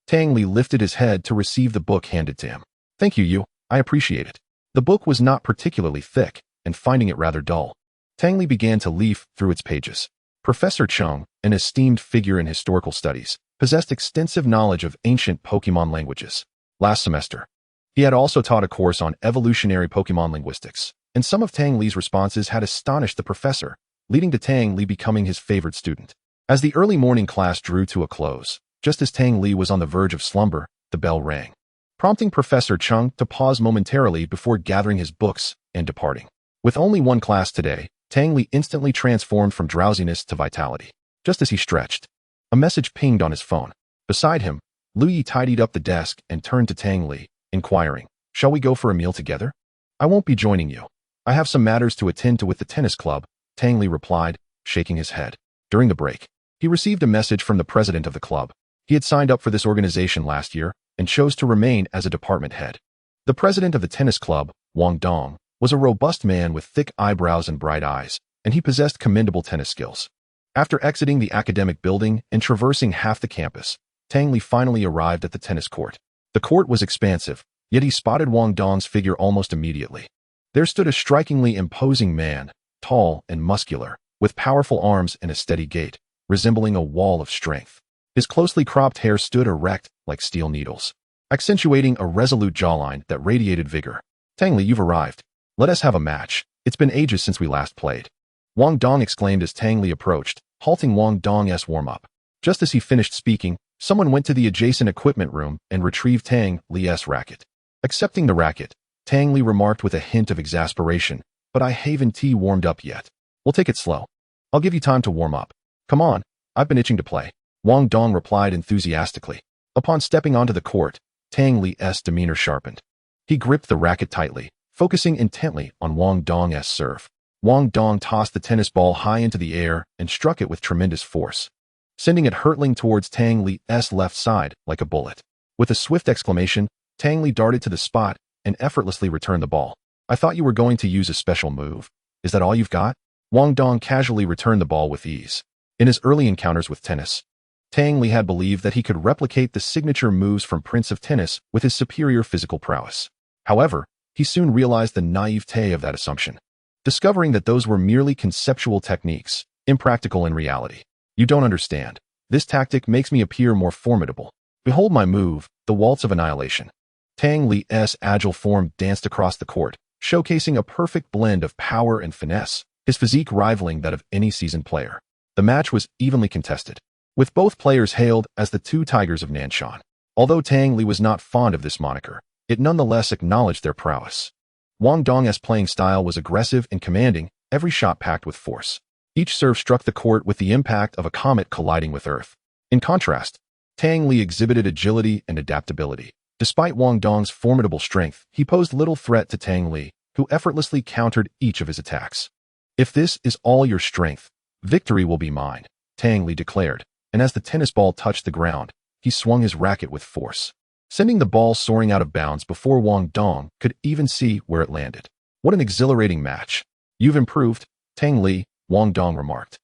Tang Li lifted his head to receive the book handed to him. Thank you, Yu. I appreciate it. The book was not particularly thick, and finding it rather dull, Tang Li began to leaf through its pages. Professor Chung, an esteemed figure in historical studies, possessed extensive knowledge of ancient Pokémon languages. Last semester, he had also taught a course on evolutionary Pokémon linguistics, and some of Tang Li's responses had astonished the professor, leading to Tang Li becoming his favorite student. As the early morning class drew to a close, just as Tang Li was on the verge of slumber, the bell rang, prompting Professor Chung to pause momentarily before gathering his books and departing. With only one class today, Tang Li instantly transformed from drowsiness to vitality. Just as he stretched, a message pinged on his phone. Beside him, Lu Yi tidied up the desk and turned to Tang Li, inquiring, "Shall we go for a meal together?" "I won't be joining you. I have some matters to attend to with the tennis club," Tang Li replied, shaking his head. During the break, he received a message from the president of the club. He had signed up for this organization last year and chose to remain as a department head. The president of the tennis club, Wang Dong, was a robust man with thick eyebrows and bright eyes, and he possessed commendable tennis skills. After exiting the academic building and traversing half the campus, Tang Li finally arrived at the tennis court. The court was expansive, yet he spotted Wang Dong's figure almost immediately. There stood a strikingly imposing man, tall and muscular, with powerful arms and a steady gait, resembling a wall of strength. His closely cropped hair stood erect like steel needles, accentuating a resolute jawline that radiated vigor. "Tang Li, you've arrived. Let us have a match. It's been ages since we last played," Wang Dong exclaimed as Tang Li approached, halting Wang Dong's warm-up. Just as he finished speaking, someone went to the adjacent equipment room and retrieved Tang Li's racket. Accepting the racket, Tang Li remarked with a hint of exasperation, "But I haven't warmed up yet. We'll take it slow. I'll give you time to warm up. Come on, I've been itching to play," Wang Dong replied enthusiastically. Upon stepping onto the court, Tang Li's demeanor sharpened. He gripped the racket tightly, focusing intently on Wang Dong's serve. Wang Dong tossed the tennis ball high into the air and struck it with tremendous force, sending it hurtling towards Tang Li's left side like a bullet. With a swift exclamation, Tang Li darted to the spot and effortlessly returned the ball. "I thought you were going to use a special move. Is that all you've got?" Wang Dong casually returned the ball with ease. In his early encounters with tennis, Tang Li had believed that he could replicate the signature moves from Prince of Tennis with his superior physical prowess. However, he soon realized the naivete of that assumption, discovering that those were merely conceptual techniques, impractical in reality. "You don't understand. This tactic makes me appear more formidable. Behold my move, the Waltz of Annihilation." Tang Li's agile form danced across the court, showcasing a perfect blend of power and finesse, his physique rivaling that of any seasoned player. The match was evenly contested, with both players hailed as the two Tigers of Nanshan. Although Tang Li was not fond of this moniker, it nonetheless acknowledged their prowess. Wang Dong's playing style was aggressive and commanding, every shot packed with force. Each serve struck the court with the impact of a comet colliding with Earth. In contrast, Tang Li exhibited agility and adaptability. Despite Wang Dong's formidable strength, he posed little threat to Tang Li, who effortlessly countered each of his attacks. "If this is all your strength, victory will be mine," Tang Li declared, and as the tennis ball touched the ground, he swung his racket with force, sending the ball soaring out of bounds before Wang Dong could even see where it landed. "What an exhilarating match. You've improved, Tang Li," Wang Dong remarked,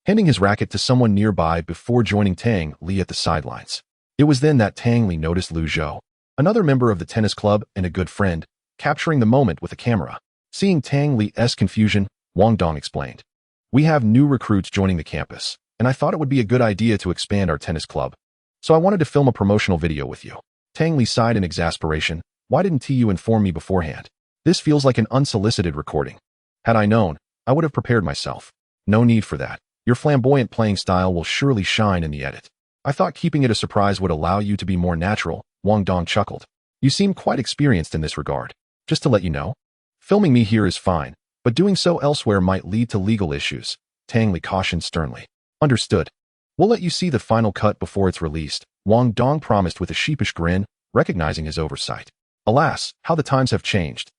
handing his racket to someone nearby before joining Tang Li at the sidelines. It was then that Tang Li noticed Lu Zhou, another member of the tennis club and a good friend, capturing the moment with a camera. Seeing Tang Li's confusion, Wang Dong explained, "We have new recruits joining the campus, and I thought it would be a good idea to expand our tennis club. So I wanted to film a promotional video with you." Tang Li sighed in exasperation. "Why didn't you inform me beforehand? This feels like an unsolicited recording. Had I known, I would have prepared myself." "No need for that. Your flamboyant playing style will surely shine in the edit. I thought keeping it a surprise would allow you to be more natural," Wang Dong chuckled. "You seem quite experienced in this regard. Just to let you know, filming me here is fine, but doing so elsewhere might lead to legal issues," Tang Li cautioned sternly. "Understood. We'll let you see the final cut before it's released," Wang Dong promised with a sheepish grin, recognizing his oversight. "Alas, how the times have changed.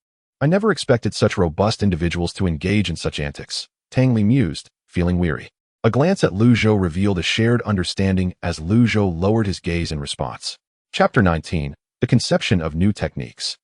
I never expected such robust individuals to engage in such antics," Tang Li mused, feeling weary. A glance at Lu Zhou revealed a shared understanding as Lu Zhou lowered his gaze in response. Chapter 19. The Conception of New Techniques.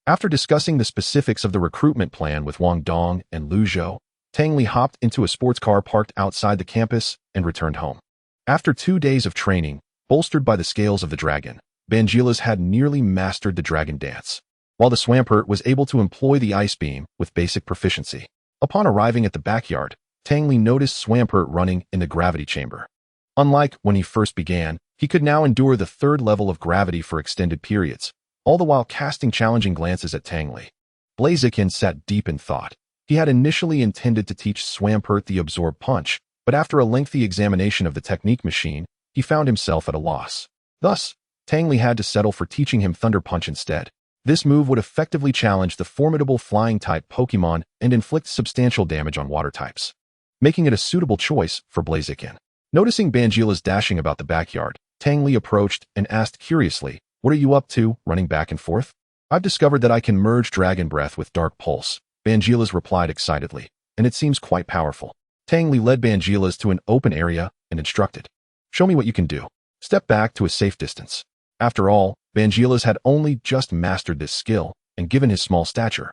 After discussing the specifics of the recruitment plan with Wang Dong and Lu Zhou, Tang Li hopped into a sports car parked outside the campus and returned home. After 2 days of training, bolstered by the scales of the dragon, Bangilas had nearly mastered the dragon dance, while the Swampert was able to employ the ice beam with basic proficiency. Upon arriving at the backyard, Tang Li noticed Swampert running in the gravity chamber. Unlike when he first began, he could now endure the 3rd level of gravity for extended periods, all the while casting challenging glances at Tang Li. Blaziken sat deep in thought. He had initially intended to teach Swampert the absorb punch, but after a lengthy examination of the technique machine, he found himself at a loss. Thus, Tang Li had to settle for teaching him Thunder Punch instead. This move would effectively challenge the formidable flying-type Pokémon and inflict substantial damage on water types, making it a suitable choice for Blaziken. Noticing Bangilas dashing about the backyard, Tang Li approached and asked curiously, "What are you up to, running back and forth?" "I've discovered that I can merge Dragon Breath with Dark Pulse," Bangilas replied excitedly, "and it seems quite powerful." Tang Li led Bangilas to an open area and instructed, "Show me what you can do. Step back to a safe distance." After all, Bangilas had only just mastered this skill, and given his small stature,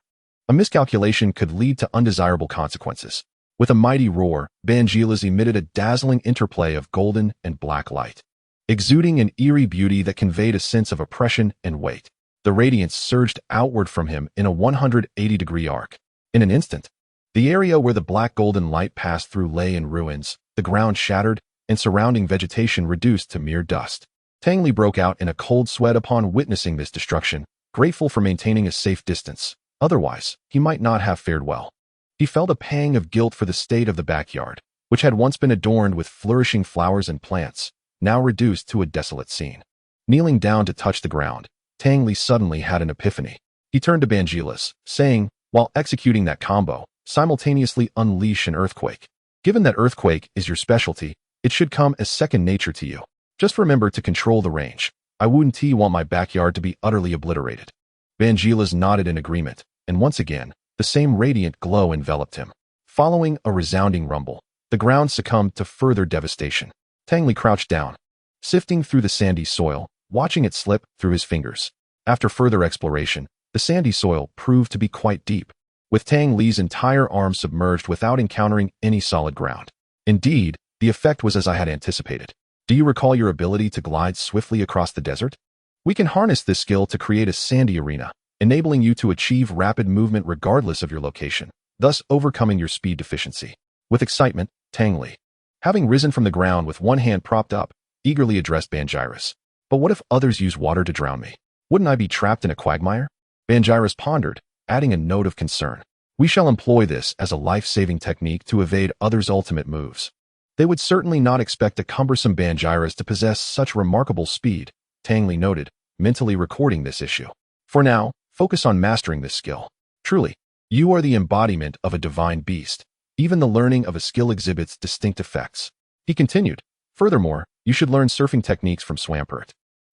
a miscalculation could lead to undesirable consequences. With a mighty roar, Bangilas emitted a dazzling interplay of golden and black light, exuding an eerie beauty that conveyed a sense of oppression and weight. The radiance surged outward from him in a 180-degree arc. In an instant, the area where the black golden light passed through lay in ruins, the ground shattered, and surrounding vegetation reduced to mere dust. Tang Li broke out in a cold sweat upon witnessing this destruction, grateful for maintaining a safe distance. Otherwise, he might not have fared well. He felt a pang of guilt for the state of the backyard, which had once been adorned with flourishing flowers and plants, now reduced to a desolate scene. Kneeling down to touch the ground, Tang Li suddenly had an epiphany. He turned to Bangilas, saying, while executing that combo, simultaneously unleash an earthquake. Given that earthquake is your specialty, it should come as second nature to you. Just remember to control the range. I wouldn't want my backyard to be utterly obliterated." Bangilas nodded in agreement, and once again, the same radiant glow enveloped him. Following a resounding rumble, the ground succumbed to further devastation. Tang Li crouched down, sifting through the sandy soil, watching it slip through his fingers. After further exploration, the sandy soil proved to be quite deep, with Tang Li's entire arm submerged without encountering any solid ground. Indeed, the effect was as I had anticipated. "Do you recall your ability to glide swiftly across the desert? We can harness this skill to create a sandy arena, enabling you to achieve rapid movement regardless of your location, thus overcoming your speed deficiency." With excitement, Tang Li, having risen from the ground with one hand propped up, eagerly addressed Bangiras. "But what if others use water to drown me? Wouldn't I be trapped in a quagmire?" Bangiras pondered, adding a note of concern. "We shall employ this as a life-saving technique to evade others' ultimate moves. They would certainly not expect a cumbersome Bangiras to possess such remarkable speed," Tang Li noted, mentally recording this issue. For now, focus on mastering this skill. Truly, you are the embodiment of a divine beast. Even the learning of a skill exhibits distinct effects. He continued, furthermore, you should learn surfing techniques from Swampert.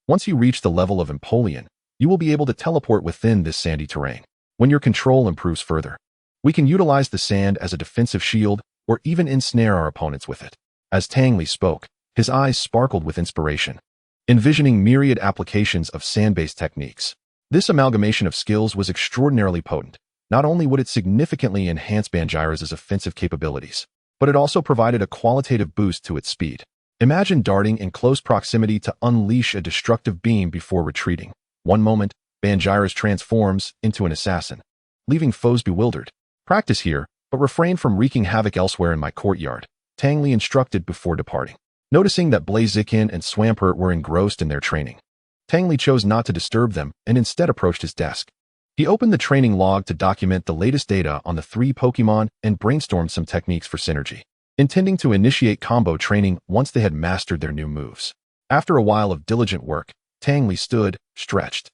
Once you reach the level of Empoleon, you will be able to teleport within this sandy terrain. When your control improves further, we can utilize the sand as a defensive shield or even ensnare our opponents with it. As Tang Li spoke, his eyes sparkled with inspiration, envisioning myriad applications of sand-based techniques. This amalgamation of skills was extraordinarily potent. Not only would it significantly enhance Banjira's offensive capabilities, but it also provided a qualitative boost to its speed. Imagine darting in close proximity to unleash a destructive beam before retreating. One moment, Banjira's transforms into an assassin, leaving foes bewildered. Practice here, but refrain from wreaking havoc elsewhere in my courtyard, Tang Li instructed before departing. Noticing that Blaziken and Swampert were engrossed in their training, Tang Li chose not to disturb them and instead approached his desk. He opened the training log to document the latest data on the 3 Pokémon and brainstormed some techniques for synergy, intending to initiate combo training once they had mastered their new moves. After a while of diligent work, Tang Li stood, stretched,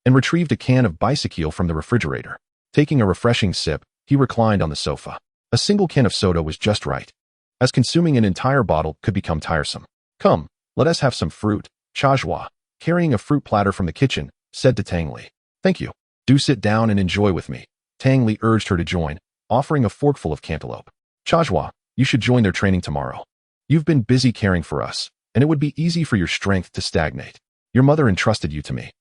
and retrieved a can of bicycle from the refrigerator. Taking a refreshing sip, he reclined on the sofa. A single can of soda was just right, as consuming an entire bottle could become tiresome. Come, let us have some fruit, Chajwa, carrying a fruit platter from the kitchen, said to Tang Li. Thank you. Do sit down and enjoy with me. Tang Li urged her to join, offering a forkful of cantaloupe. Chajwa, you should join their training tomorrow. You've been busy caring for us, and it would be easy for your strength to stagnate. Your mother entrusted you to me,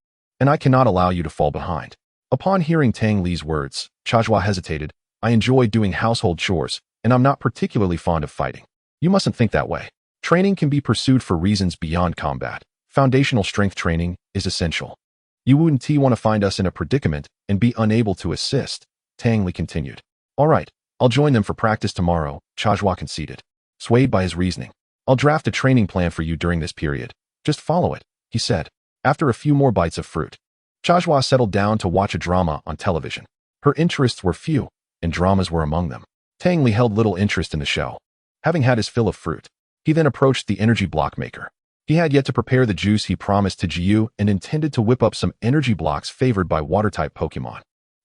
and I cannot allow you to fall behind. Upon hearing Tang Li's words, Chajwa hesitated. I enjoy doing household chores, and I'm not particularly fond of fighting. You mustn't think that way. Training can be pursued for reasons beyond combat. Foundational strength training is essential. You wouldn't want to find us in a predicament and be unable to assist, Tang Li continued. All right, I'll join them for practice tomorrow, Chajwa conceded, swayed by his reasoning. I'll draft a training plan for you during this period. Just follow it, he said. After a few more bites of fruit, Chajwa settled down to watch a drama on television. Her interests were few, and dramas were among them. Tang Li held little interest in the show. Having had his fill of fruit, he then approached the energy block maker. He had yet to prepare the juice he promised to Jiu and intended to whip up some energy blocks favored by water-type Pokémon.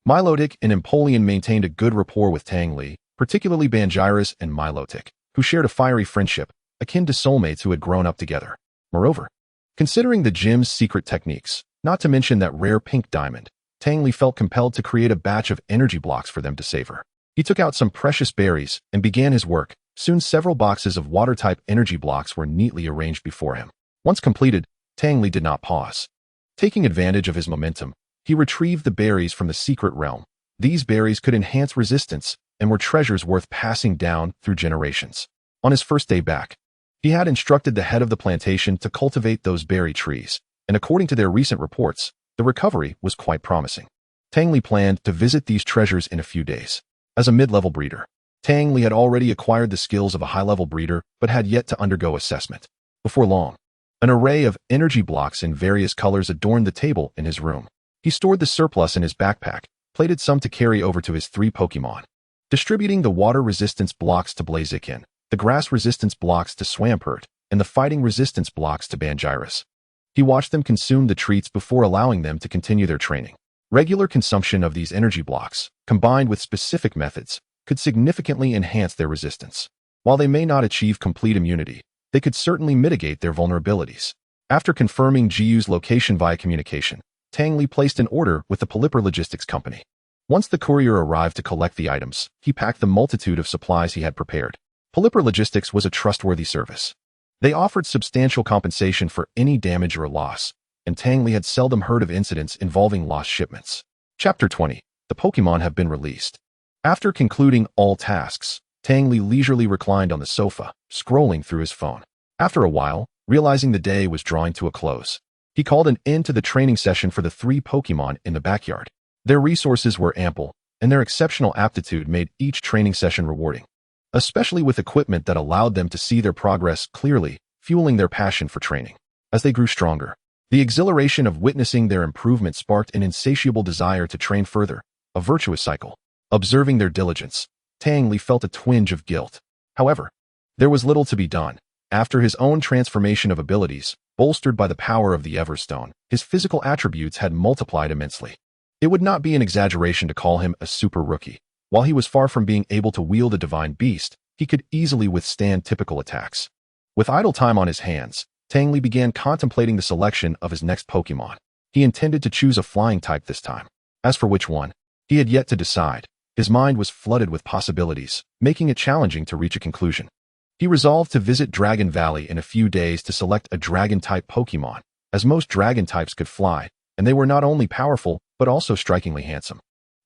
Milotic and Empoleon maintained a good rapport with Tang Li, particularly Banjira's and Milotic, who shared a fiery friendship, akin to soulmates who had grown up together. Moreover, considering the gym's secret techniques, not to mention that rare pink diamond, Tang Li felt compelled to create a batch of energy blocks for them to savor. He took out some precious berries and began his work. Soon several boxes of water-type energy blocks were neatly arranged before him. Once completed, Tang Li did not pause. Taking advantage of his momentum, he retrieved the berries from the secret realm. These berries could enhance resistance and were treasures worth passing down through generations. On his first day back, he had instructed the head of the plantation to cultivate those berry trees, and according to their recent reports, the recovery was quite promising. Tang Li planned to visit these treasures in a few days. As a mid-level breeder, Tang Li had already acquired the skills of a high-level breeder but had yet to undergo assessment. Before long, an array of energy blocks in various colors adorned the table in his room. He stored the surplus in his backpack, plated some to carry over to his 3 Pokémon, distributing the water resistance blocks to Blaziken, the grass resistance blocks to Swampert, and the fighting resistance blocks to Banjira's. He watched them consume the treats before allowing them to continue their training. Regular consumption of these energy blocks, combined with specific methods, could significantly enhance their resistance. While they may not achieve complete immunity, they could certainly mitigate their vulnerabilities. After confirming Jiu's location via communication, Tang Li placed an order with the Polyper Logistics Company. Once the courier arrived to collect the items, he packed the multitude of supplies he had prepared. Polyper Logistics was a trustworthy service. They offered substantial compensation for any damage or loss, and Tang Li had seldom heard of incidents involving lost shipments. Chapter 20. The Pokémon have been released. After concluding all tasks, Tang Li leisurely reclined on the sofa, scrolling through his phone. After a while, realizing the day was drawing to a close, he called an end to the training session for the 3 Pokémon in the backyard. Their resources were ample, and their exceptional aptitude made each training session rewarding, especially with equipment that allowed them to see their progress clearly, fueling their passion for training. As they grew stronger, the exhilaration of witnessing their improvement sparked an insatiable desire to train further, a virtuous cycle. Observing their diligence, Tang Li felt a twinge of guilt. However, there was little to be done. After his own transformation of abilities, bolstered by the power of the Everstone, his physical attributes had multiplied immensely. It would not be an exaggeration to call him a super rookie. While he was far from being able to wield a divine beast, he could easily withstand typical attacks. With idle time on his hands, Tang Li began contemplating the selection of his next Pokémon. He intended to choose a flying type this time. As for which one, he had yet to decide. His mind was flooded with possibilities, making it challenging to reach a conclusion. He resolved to visit Dragon Valley in a few days to select a dragon-type Pokémon, as most dragon types could fly, and they were not only powerful, but also strikingly handsome.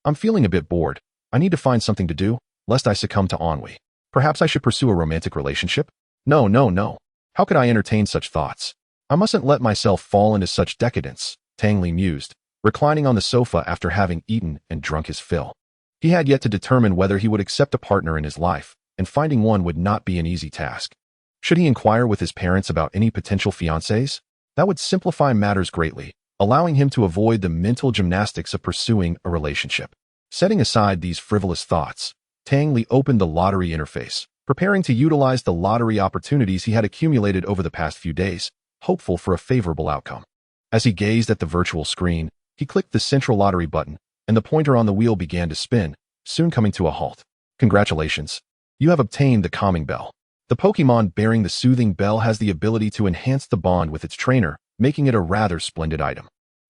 I'm feeling a bit bored. I need to find something to do, lest I succumb to ennui. Perhaps I should pursue a romantic relationship? No. How could I entertain such thoughts? I mustn't let myself fall into such decadence, Tang Li mused, reclining on the sofa after having eaten and drunk his fill. He had yet to determine whether he would accept a partner in his life, and finding one would not be an easy task. Should he inquire with his parents about any potential fiancés? That would simplify matters greatly, allowing him to avoid the mental gymnastics of pursuing a relationship. Setting aside these frivolous thoughts, Tang Li opened the lottery interface, preparing to utilize the lottery opportunities he had accumulated over the past few days, hopeful for a favorable outcome. As he gazed at the virtual screen, he clicked the central lottery button, and the pointer on the wheel began to spin, soon coming to a halt. Congratulations. You have obtained the calming bell. The Pokémon bearing the soothing bell has the ability to enhance the bond with its trainer, making it a rather splendid item.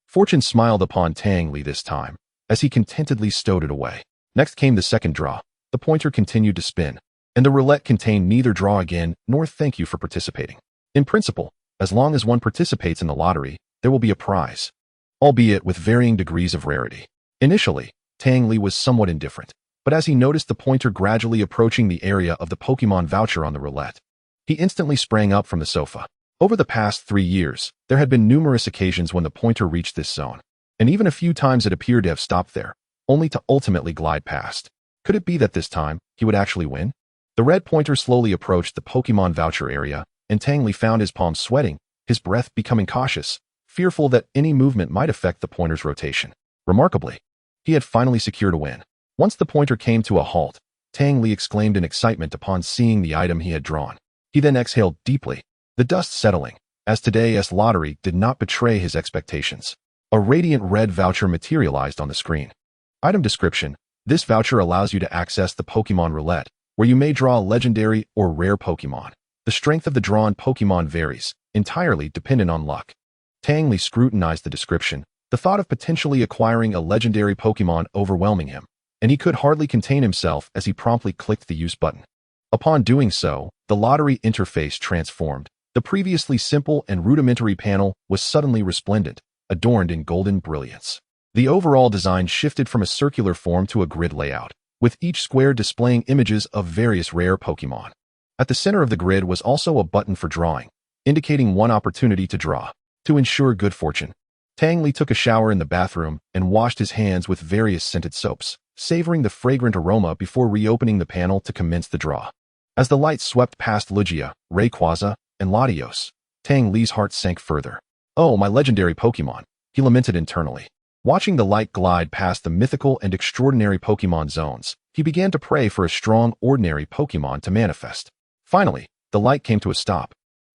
Fortune smiled upon Tang Li this time, as he contentedly stowed it away. Next came the second draw. The pointer continued to spin, and the roulette contained neither draw again nor thank you for participating. In principle, as long as one participates in the lottery, there will be a prize, albeit with varying degrees of rarity. Initially, Tang Li was somewhat indifferent, but as he noticed the pointer gradually approaching the area of the Pokémon voucher on the roulette, he instantly sprang up from the sofa. Over the past 3 years, there had been numerous occasions when the pointer reached this zone, and even a few times it appeared to have stopped there, only to ultimately glide past. Could it be that this time, he would actually win? The red pointer slowly approached the Pokémon voucher area, and Tang Li found his palms sweating, his breath becoming cautious, fearful that any movement might affect the pointer's rotation. Remarkably, he had finally secured a win. Once the pointer came to a halt, Tang Li exclaimed in excitement upon seeing the item he had drawn. He then exhaled deeply, the dust settling, as today's lottery did not betray his expectations. A radiant red voucher materialized on the screen. Item description: this voucher allows you to access the Pokémon roulette, where you may draw a legendary or rare Pokémon. The strength of the drawn Pokémon varies, entirely dependent on luck. Tang Li scrutinized the description, the thought of potentially acquiring a legendary Pokémon overwhelming him, and he could hardly contain himself as he promptly clicked the use button. Upon doing so, the lottery interface transformed. The previously simple and rudimentary panel was suddenly resplendent, adorned in golden brilliance. The overall design shifted from a circular form to a grid layout, with each square displaying images of various rare Pokémon. At the center of the grid was also a button for drawing, indicating one opportunity to draw. To ensure good fortune, Tang Li took a shower in the bathroom and washed his hands with various scented soaps, savoring the fragrant aroma before reopening the panel to commence the draw. As the light swept past Lugia, Rayquaza, and Latios, Tang Li's heart sank further. Oh, my legendary Pokémon, he lamented internally. Watching the light glide past the mythical and extraordinary Pokémon zones, he began to pray for a strong, ordinary Pokémon to manifest. Finally, the light came to a stop,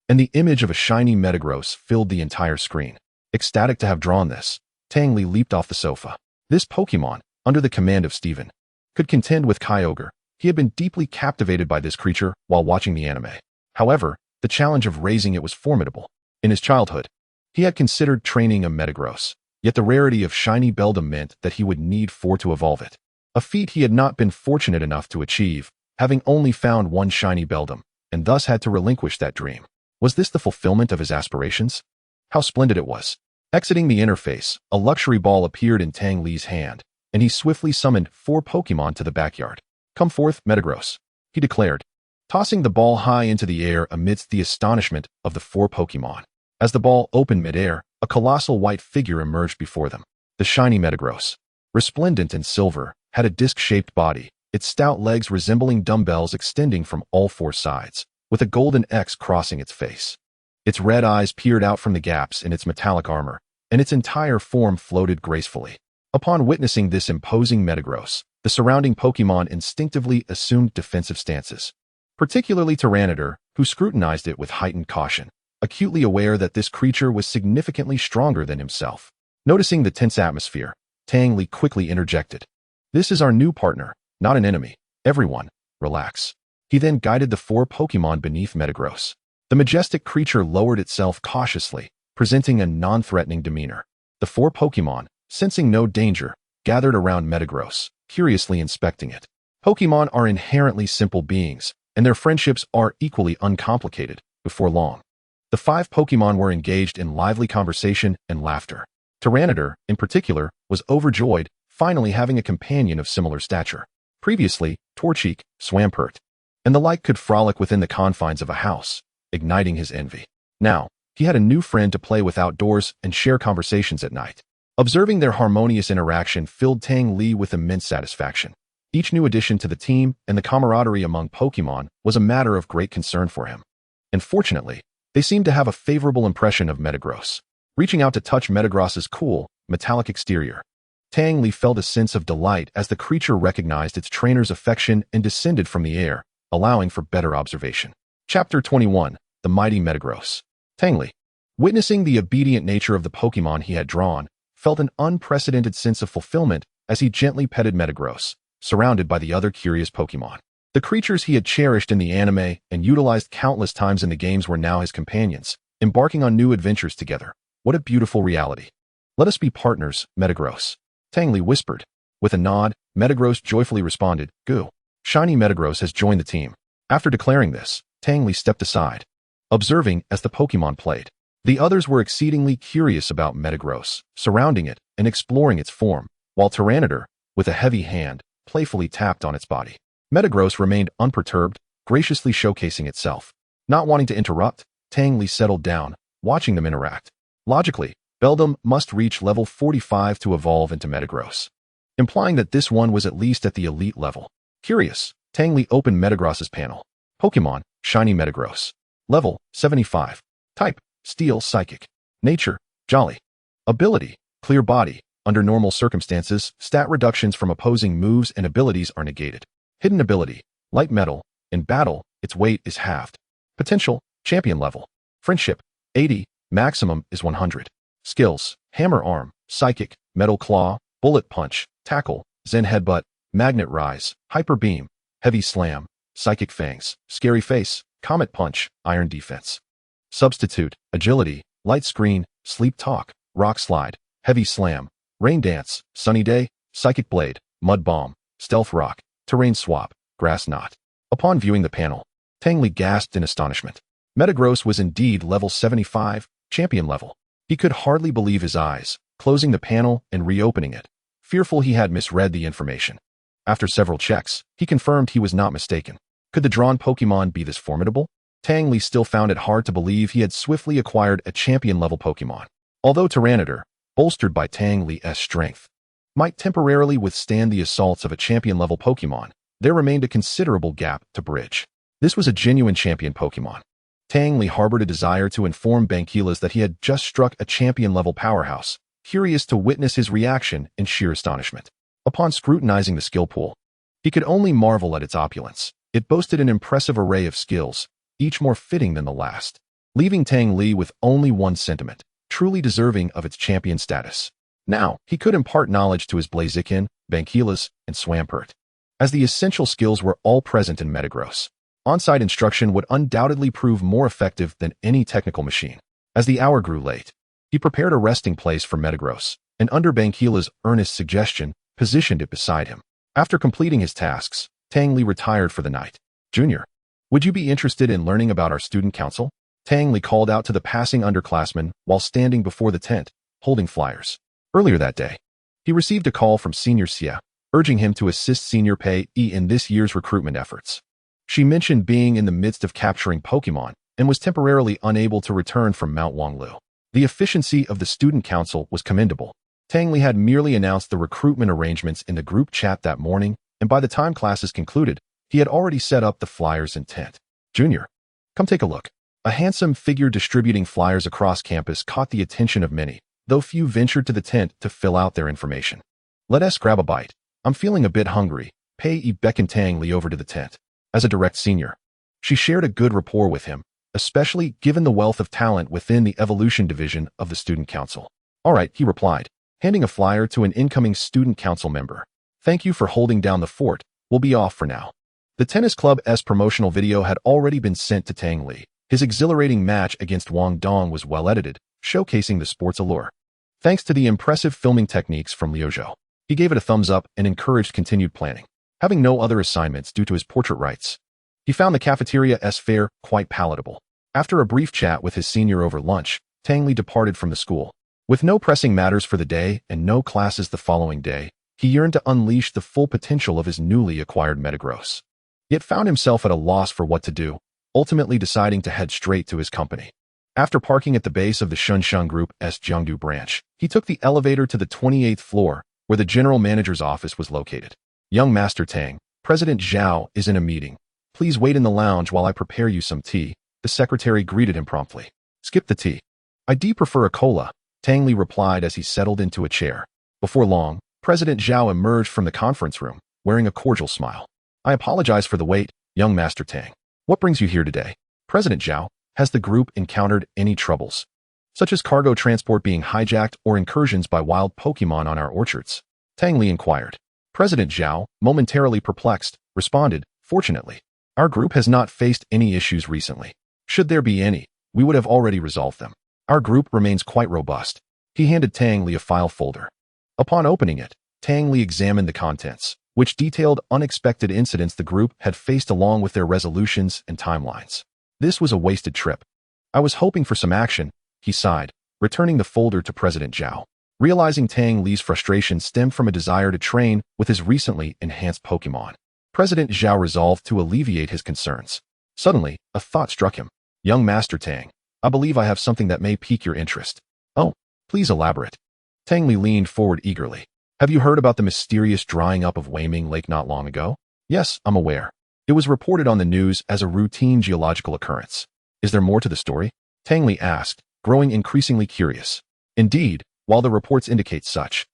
and the image of a shiny Metagross filled the entire screen. Ecstatic to have drawn this, Tang Li leaped off the sofa. This Pokémon, under the command of Steven, could contend with Kyogre. He had been deeply captivated by this creature while watching the anime. However, the challenge of raising it was formidable. In his childhood, he had considered training a Metagross, yet the rarity of shiny Beldum meant that he would need 4 to evolve it. A feat he had not been fortunate enough to achieve, having only found one shiny Beldum, and thus had to relinquish that dream. Was this the fulfillment of his aspirations? How splendid it was. Exiting the interface, a luxury ball appeared in Tang Li's hand, and he swiftly summoned 4 Pokémon to the backyard. Come forth, Metagross, he declared, tossing the ball high into the air amidst the astonishment of the 4 Pokémon. As the ball opened midair, a colossal white figure emerged before them. The shiny Metagross, resplendent in silver, had a disc-shaped body, its stout legs resembling dumbbells extending from all 4 sides, with a golden X crossing its face. Its red eyes peered out from the gaps in its metallic armor, and its entire form floated gracefully. Upon witnessing this imposing Metagross, the surrounding Pokémon instinctively assumed defensive stances. particularly Tyranitar, who scrutinized it with heightened caution, acutely aware that this creature was significantly stronger than himself. Noticing the tense atmosphere, Tang Li quickly interjected. "This is our new partner, not an enemy. Everyone, relax." He then guided the 4 Pokémon beneath Metagross. The majestic creature lowered itself cautiously, presenting a non-threatening demeanor. The 4 Pokémon, sensing no danger, gathered around Metagross, curiously inspecting it. Pokémon are inherently simple beings, and their friendships are equally uncomplicated. Before long, the 5 Pokémon were engaged in lively conversation and laughter. Tyranitar, in particular, was overjoyed, finally having a companion of similar stature. Previously, Torchic, Swampert, and the like could frolic within the confines of a house, igniting his envy. Now, he had a new friend to play with outdoors and share conversations at night. Observing their harmonious interaction filled Tang Li with immense satisfaction. Each new addition to the team and the camaraderie among Pokémon was a matter of great concern for him. And fortunately, they seemed to have a favorable impression of Metagross. Reaching out to touch Metagross's cool, metallic exterior, Tang Li felt a sense of delight as the creature recognized its trainer's affection and descended from the air, allowing for better observation. Chapter 21. The Mighty Metagross. Tang Li, witnessing the obedient nature of the Pokémon he had drawn, felt an unprecedented sense of fulfillment as he gently petted Metagross, surrounded by the other curious Pokémon. The creatures he had cherished in the anime and utilized countless times in the games were now his companions, embarking on new adventures together. What a beautiful reality. "Let us be partners, Metagross," Tang Li whispered. With a nod, Metagross joyfully responded, "Goo." Shiny Metagross has joined the team. After declaring this, Tang Li stepped aside, observing as the Pokémon played. The others were exceedingly curious about Metagross, surrounding it and exploring its form, while Tyranitar, with a heavy hand, playfully tapped on its body. Metagross remained unperturbed, graciously showcasing itself. Not wanting to interrupt, Tang Li settled down, watching them interact. Logically, Beldum must reach level 45 to evolve into Metagross, implying that this one was at least at the elite level. Curious, Tang Li opened Metagross's panel. Pokémon, Shiny Metagross. Level, 75. Type, Steel Psychic. Nature, Jolly. Ability, Clear Body. Under normal circumstances, stat reductions from opposing moves and abilities are negated. Hidden ability, Light Metal. In battle, its weight is halved. Potential, Champion level. Friendship, 80. Maximum is 100. Skills, Hammer Arm, Psychic, Metal Claw, Bullet Punch, Tackle, Zen Headbutt, Magnet Rise, Hyper Beam, Heavy Slam, Psychic Fangs, Scary Face, Comet Punch, Iron Defense. Substitute, Agility, Light Screen, Sleep Talk, Rock Slide, Heavy Slam, Rain Dance, Sunny Day, Psychic Blade, Mud Bomb, Stealth Rock, Terrain Swap, Grass Knot. Upon viewing the panel, Tang Li gasped in astonishment. Metagross was indeed level 75, champion level. He could hardly believe his eyes, closing the panel and reopening it, fearful he had misread the information. After several checks, he confirmed he was not mistaken. Could the drawn Pokémon be this formidable? Tang Li still found it hard to believe he had swiftly acquired a champion-level Pokémon. Although Tyranitar, bolstered by Tang Li's strength, might temporarily withstand the assaults of a champion-level Pokémon, there remained a considerable gap to bridge. This was a genuine champion Pokémon. Tang Li harbored a desire to inform Banquilas that he had just struck a champion-level powerhouse, curious to witness his reaction in sheer astonishment. Upon scrutinizing the skill pool, he could only marvel at its opulence. It boasted an impressive array of skills, each more fitting than the last, leaving Tang Li with only one sentiment, truly deserving of its champion status. Now, he could impart knowledge to his Blaziken, Banquilas, and Swampert, as the essential skills were all present in Metagross. On-site instruction would undoubtedly prove more effective than any technical machine. As the hour grew late, he prepared a resting place for Metagross, and under Banquila's earnest suggestion, positioned it beside him. After completing his tasks, Tang Li retired for the night. "Junior, would you be interested in learning about our student council?" Tang Li called out to the passing underclassmen while standing before the tent, holding flyers. Earlier that day, he received a call from Senior Xia, urging him to assist Senior Pei in this year's recruitment efforts. She mentioned being in the midst of capturing Pokémon and was temporarily unable to return from Mount Wanglu. The efficiency of the student council was commendable. Tang Li had merely announced the recruitment arrangements in the group chat that morning, and by the time classes concluded, he had already set up the flyers and tent. "Junior, come take a look." A handsome figure distributing flyers across campus caught the attention of many, though few ventured to the tent to fill out their information. "Let us grab a bite. I'm feeling a bit hungry." Pei beckoned Tang Li over to the tent. As a direct senior, She shared a good rapport with him, especially given the wealth of talent within the evolution division of the student council. All right, he replied, handing a flyer to an incoming student council member. Thank you for holding down the fort. We'll be off for now. The tennis club's promotional video had already been sent to Tang Li. His exhilarating match against Wang Dong was well edited, showcasing the sport's allure. Thanks to the impressive filming techniques from Liu Zhou, he gave it a thumbs up and encouraged continued planning. Having no other assignments due to his portrait rights, he found the cafeteria's fare quite palatable. After a brief chat with his senior over lunch, Tang Li departed from the school. With no pressing matters for the day and no classes the following day, he yearned to unleash the full potential of his newly acquired metagross. Yet found himself at a loss for what to do, ultimately deciding to head straight to his company. After parking at the base of the Shunsheng Group's Jiangdu branch, he took the elevator to the 28th floor, where the general manager's office was located. Young Master Tang, President Zhao is in a meeting. Please wait in the lounge while I prepare you some tea, the secretary greeted him promptly. Skip the tea. I prefer a cola, Tang Li replied as he settled into a chair. Before long, President Zhao emerged from the conference room, wearing a cordial smile. I apologize for the wait, young Master Tang. What brings you here today? President Zhao, has the group encountered any troubles, such as cargo transport being hijacked or incursions by wild Pokémon on our orchards? Tang Li inquired. President Zhao, momentarily perplexed, responded, fortunately, our group has not faced any issues recently. Should there be any, we would have already resolved them. Our group remains quite robust. He handed Tang Li a file folder. Upon opening it, Tang Li examined the contents, which detailed unexpected incidents the group had faced along with their resolutions and timelines. This was a wasted trip. I was hoping for some action, he sighed, returning the folder to President Zhao. Realizing Tang Li's frustration stemmed from a desire to train with his recently enhanced Pokémon, President Zhao resolved to alleviate his concerns. Suddenly, a thought struck him. Young Master Tang, I believe I have something that may pique your interest. Oh, please elaborate. Tang Li leaned forward eagerly. Have you heard about the mysterious drying up of Weiming Lake not long ago? Yes, I'm aware. It was reported on the news as a routine geological occurrence. Is there more to the story? Tang Li asked, growing increasingly curious. Indeed, while the reports indicate such,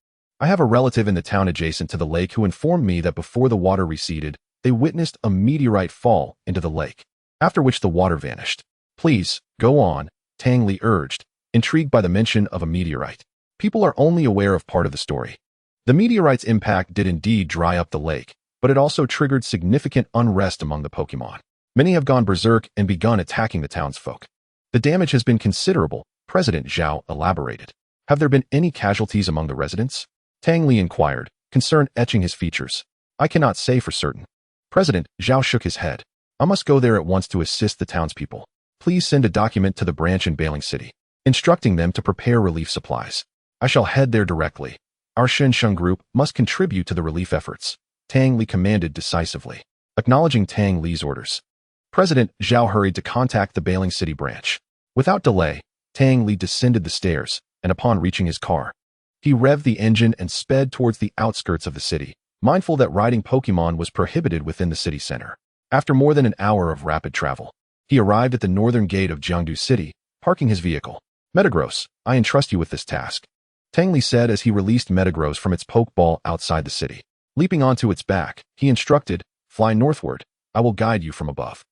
I have a relative in the town adjacent to the lake who informed me that before the water receded, they witnessed a meteorite fall into the lake, after which the water vanished. Please, go on, Tang Li urged, intrigued by the mention of a meteorite. People are only aware of part of the story. The meteorite's impact did indeed dry up the lake, but it also triggered significant unrest among the Pokémon. Many have gone berserk and begun attacking the townsfolk. The damage has been considerable, President Zhao elaborated. Have there been any casualties among the residents? Tang Li inquired, concern etching his features. I cannot say for certain. President Zhao shook his head. I must go there at once to assist the townspeople. Please send a document to the branch in Bailing City, instructing them to prepare relief supplies. I shall head there directly. Our Shunsheng group must contribute to the relief efforts, Tang Li commanded decisively. Acknowledging Tang Li's orders, President Zhao hurried to contact the Bailing City branch. Without delay, Tang Li descended the stairs, and upon reaching his car, he revved the engine and sped towards the outskirts of the city, mindful that riding Pokémon was prohibited within the city center. After more than an hour of rapid travel, he arrived at the northern gate of Jiangdu City, parking his vehicle. Metagross, I entrust you with this task, Tang Li said as he released Metagross from its pokeball outside the city. Leaping onto its back, he instructed, fly northward, I will guide you from above.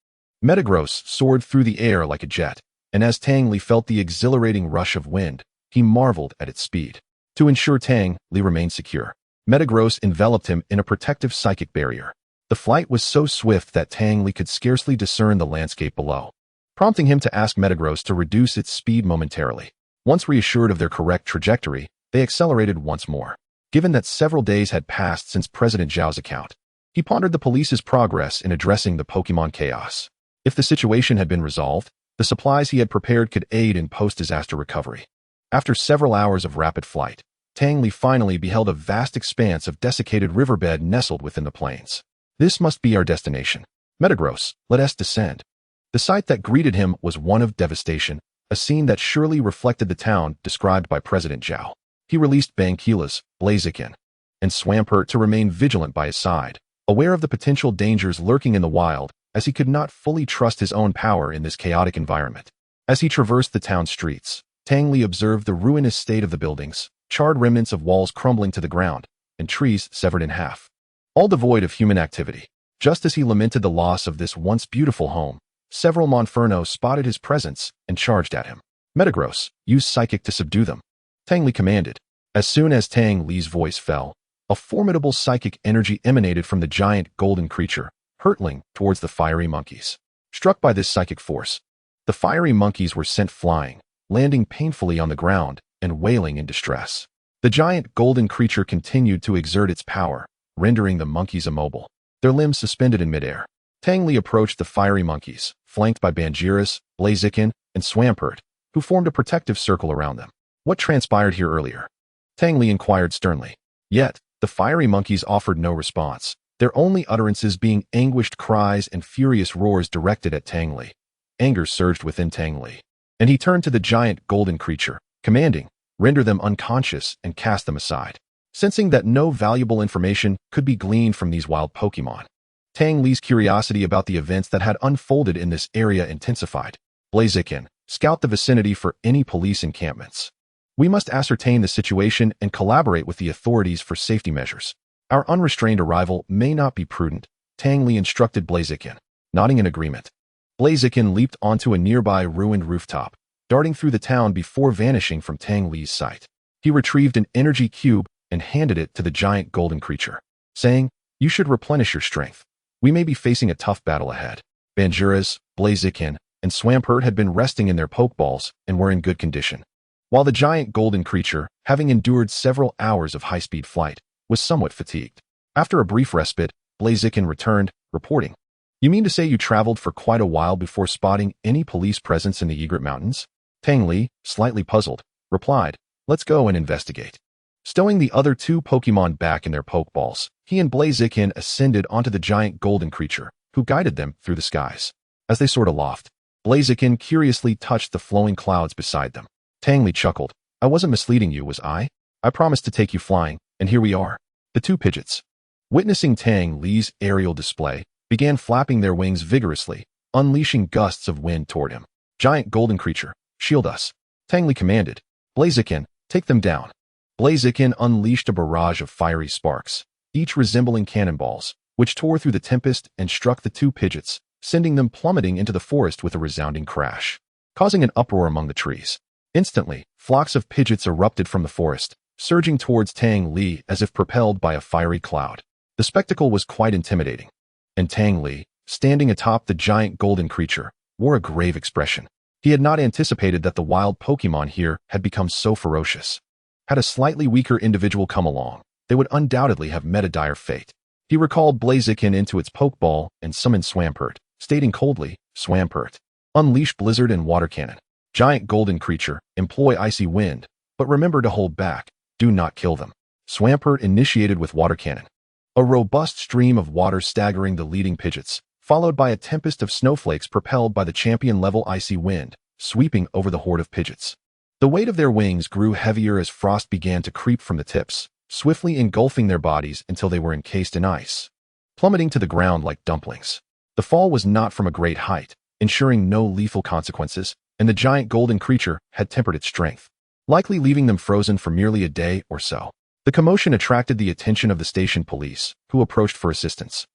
Metagross soared through the air like a jet, and as Tang Li felt the exhilarating rush of wind, he marveled at its speed. To ensure Tang Li remained secure, Metagross enveloped him in a protective psychic barrier. The flight was so swift that Tang Li could scarcely discern the landscape below, prompting him to ask Metagross to reduce its speed momentarily. Once reassured of their correct trajectory, they accelerated once more. Given that several days had passed since President Zhao's account, he pondered the police's progress in addressing the Pokémon chaos. If the situation had been resolved, the supplies he had prepared could aid in post-disaster recovery. After several hours of rapid flight, Tang Li finally beheld a vast expanse of desiccated riverbed nestled within the plains. This must be our destination. Metagross, let us descend. The sight that greeted him was one of devastation, a scene that surely reflected the town described by President Zhao. He released Banquila's, Blaziken, and Swampert to remain vigilant by his side, aware of the potential dangers lurking in the wild, as he could not fully trust his own power in this chaotic environment. As he traversed the town streets, Tang Li observed the ruinous state of the buildings, charred remnants of walls crumbling to the ground, and trees severed in half, all devoid of human activity. Just as he lamented the loss of this once beautiful home, several Monferno spotted his presence and charged at him. Metagross, use psychic to subdue them, Tang Li commanded. As soon as Tang Li's voice fell, a formidable psychic energy emanated from the giant golden creature, hurtling towards the fiery monkeys. Struck by this psychic force, the fiery monkeys were sent flying, landing painfully on the ground and wailing in distress. The giant golden creature continued to exert its power, rendering the monkeys immobile, their limbs suspended in midair. Tang Li approached the fiery monkeys, flanked by Bangiris, Blaziken, and Swampert, who formed a protective circle around them. What transpired here earlier? Tang Li inquired sternly. Yet, the fiery monkeys offered no response, their only utterances being anguished cries and furious roars directed at Tang Li. Anger surged within Tang Li, and he turned to the giant golden creature, commanding, render them unconscious and cast them aside. Sensing that no valuable information could be gleaned from these wild Pokémon, Tang Li's curiosity about the events that had unfolded in this area intensified. Blaziken, scout the vicinity for any police encampments. We must ascertain the situation and collaborate with the authorities for safety measures. Our unrestrained arrival may not be prudent, Tang Li instructed Blaziken. Nodding in agreement, Blaziken leaped onto a nearby ruined rooftop, darting through the town before vanishing from Tang Li's sight. He retrieved an energy cube and handed it to the giant golden creature, saying, "You should replenish your strength. We may be facing a tough battle ahead." Bangiris, Blaziken, and Swampert had been resting in their Pokeballs and were in good condition, while the giant golden creature, having endured several hours of high-speed flight, was somewhat fatigued. After a brief respite, Blaziken returned, reporting, "You mean to say you traveled for quite a while before spotting any police presence in the Egret Mountains?" Tang Li, slightly puzzled, replied, "Let's go and investigate." Stowing the other two Pokémon back in their Pokeballs, he and Blaziken ascended onto the giant golden creature, who guided them through the skies. As they soared aloft, Blaziken curiously touched the flowing clouds beside them. Tang Li chuckled. "I wasn't misleading you, was I? I promised to take you flying, and here we are." The two Pidgeots, witnessing Tang Li's aerial display, began flapping their wings vigorously, unleashing gusts of wind toward him. "Giant golden creature, shield us," Tang Li commanded. "Blaziken, take them down." Blaziken unleashed a barrage of fiery sparks, each resembling cannonballs, which tore through the tempest and struck the two Pidgeots, sending them plummeting into the forest with a resounding crash, causing an uproar among the trees. Instantly, flocks of Pidgeots erupted from the forest, surging towards Tang Li as if propelled by a fiery cloud. The spectacle was quite intimidating, and Tang Li, standing atop the giant golden creature, wore a grave expression. He had not anticipated that the wild Pokémon here had become so ferocious. Had a slightly weaker individual come along, they would undoubtedly have met a dire fate. He recalled Blaziken into its Pokeball and summoned Swampert, stating coldly, "Swampert, unleash Blizzard and Water Cannon. Giant golden creature, employ Icy Wind, but remember to hold back, do not kill them." Swampert initiated with Water Cannon, a robust stream of water staggering the leading Pidgeots, followed by a tempest of snowflakes propelled by the champion-level Icy Wind, sweeping over the horde of Pidgeots. The weight of their wings grew heavier as frost began to creep from the tips, swiftly engulfing their bodies until they were encased in ice, plummeting to the ground like dumplings. The fall was not from a great height, ensuring no lethal consequences, and the giant golden creature had tempered its strength, likely leaving them frozen for merely a day or so. The commotion attracted the attention of the station police, who approached for assistance,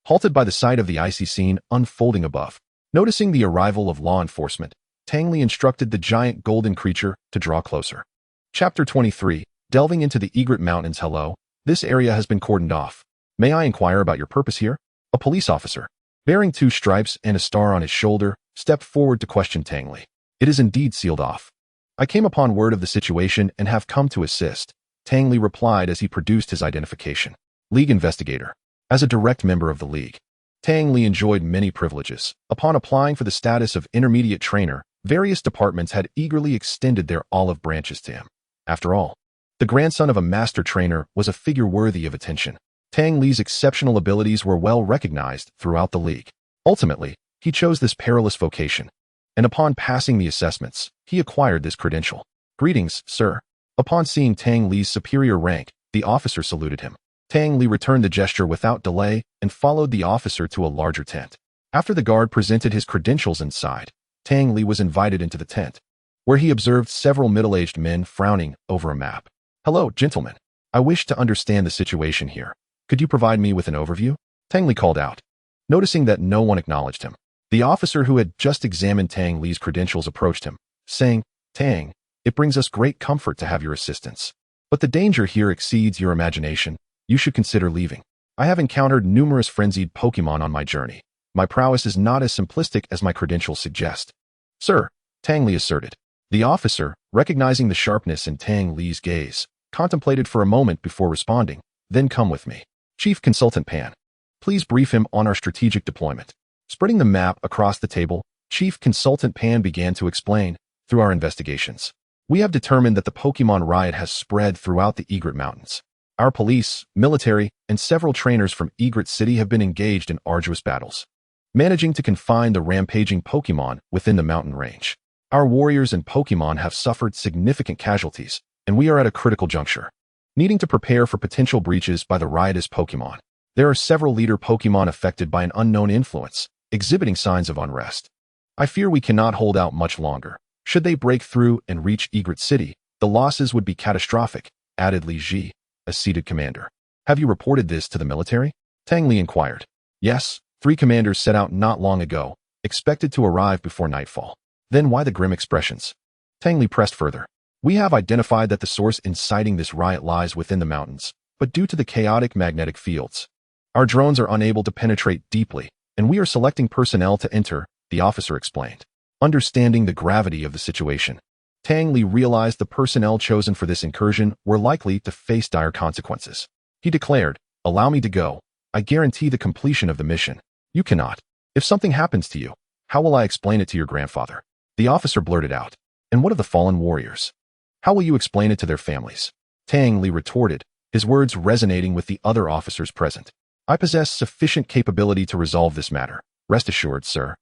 halted by the sight of the icy scene unfolding above. Noticing the arrival of law enforcement, Tang Li instructed the giant golden creature to draw closer. Chapter 23, Delving into the Egret Mountains. "Hello, this area has been cordoned off. May I inquire about your purpose here?" A police officer, bearing two stripes and a star on his shoulder, stepped forward to question Tang Li. "It is indeed sealed off. I came upon word of the situation and have come to assist," Tang Li replied as he produced his identification. League investigator. As a direct member of the League, Tang Li enjoyed many privileges. Upon applying for the status of intermediate trainer, various departments had eagerly extended their olive branches to him. After all, the grandson of a master trainer was a figure worthy of attention. Tang Li's exceptional abilities were well recognized throughout the League. Ultimately, he chose this perilous vocation, and upon passing the assessments, he acquired this credential. "Greetings, sir." Upon seeing Tang Li's superior rank, the officer saluted him. Tang Li returned the gesture without delay and followed the officer to a larger tent. After the guard presented his credentials inside, Tang Li was invited into the tent, where he observed several middle-aged men frowning over a map. "Hello, gentlemen. I wish to understand the situation here. Could you provide me with an overview?" Tang Li called out. Noticing that no one acknowledged him, The officer who had just examined Tang Li's credentials approached him, saying, "Tang, it brings us great comfort to have your assistance. But the danger here exceeds your imagination. You should consider leaving. I have encountered numerous frenzied Pokémon on my journey. My prowess is not as simplistic as my credentials suggest." "Sir," Tang Li asserted. The officer, recognizing the sharpness in Tang Li's gaze, contemplated for a moment before responding, "Then come with me. Chief Consultant Pan, please brief him on our strategic deployment." Spreading the map across the table, Chief Consultant Pan began to explain, "Through our investigations, we have determined that the Pokémon riot has spread throughout the Egret Mountains. Our police, military, and several trainers from Egret City have been engaged in arduous battles, managing to confine the rampaging Pokémon within the mountain range. Our warriors and Pokémon have suffered significant casualties, and we are at a critical juncture, needing to prepare for potential breaches by the riotous Pokémon. There are several leader Pokémon affected by an unknown influence, exhibiting signs of unrest. I fear we cannot hold out much longer. Should they break through and reach Egret City, the losses would be catastrophic," added Li Ji, a seated commander. "Have you reported this to the military?" Tang Li inquired. "Yes, 3 commanders set out not long ago, expected to arrive before nightfall." "Then why the grim expressions?" Tang Li pressed further. "We have identified that the source inciting this riot lies within the mountains, but due to the chaotic magnetic fields, our drones are unable to penetrate deeply, and we are selecting personnel to enter," the officer explained. Understanding the gravity of the situation, Tang Li realized the personnel chosen for this incursion were likely to face dire consequences. He declared, "Allow me to go. I guarantee the completion of the mission." "You cannot. If something happens to you, how will I explain it to your grandfather?" the officer blurted out. "And what of the fallen warriors? How will you explain it to their families?" Tang Li retorted, his words resonating with the other officers present. "I possess sufficient capability to resolve this matter. Rest assured, sir.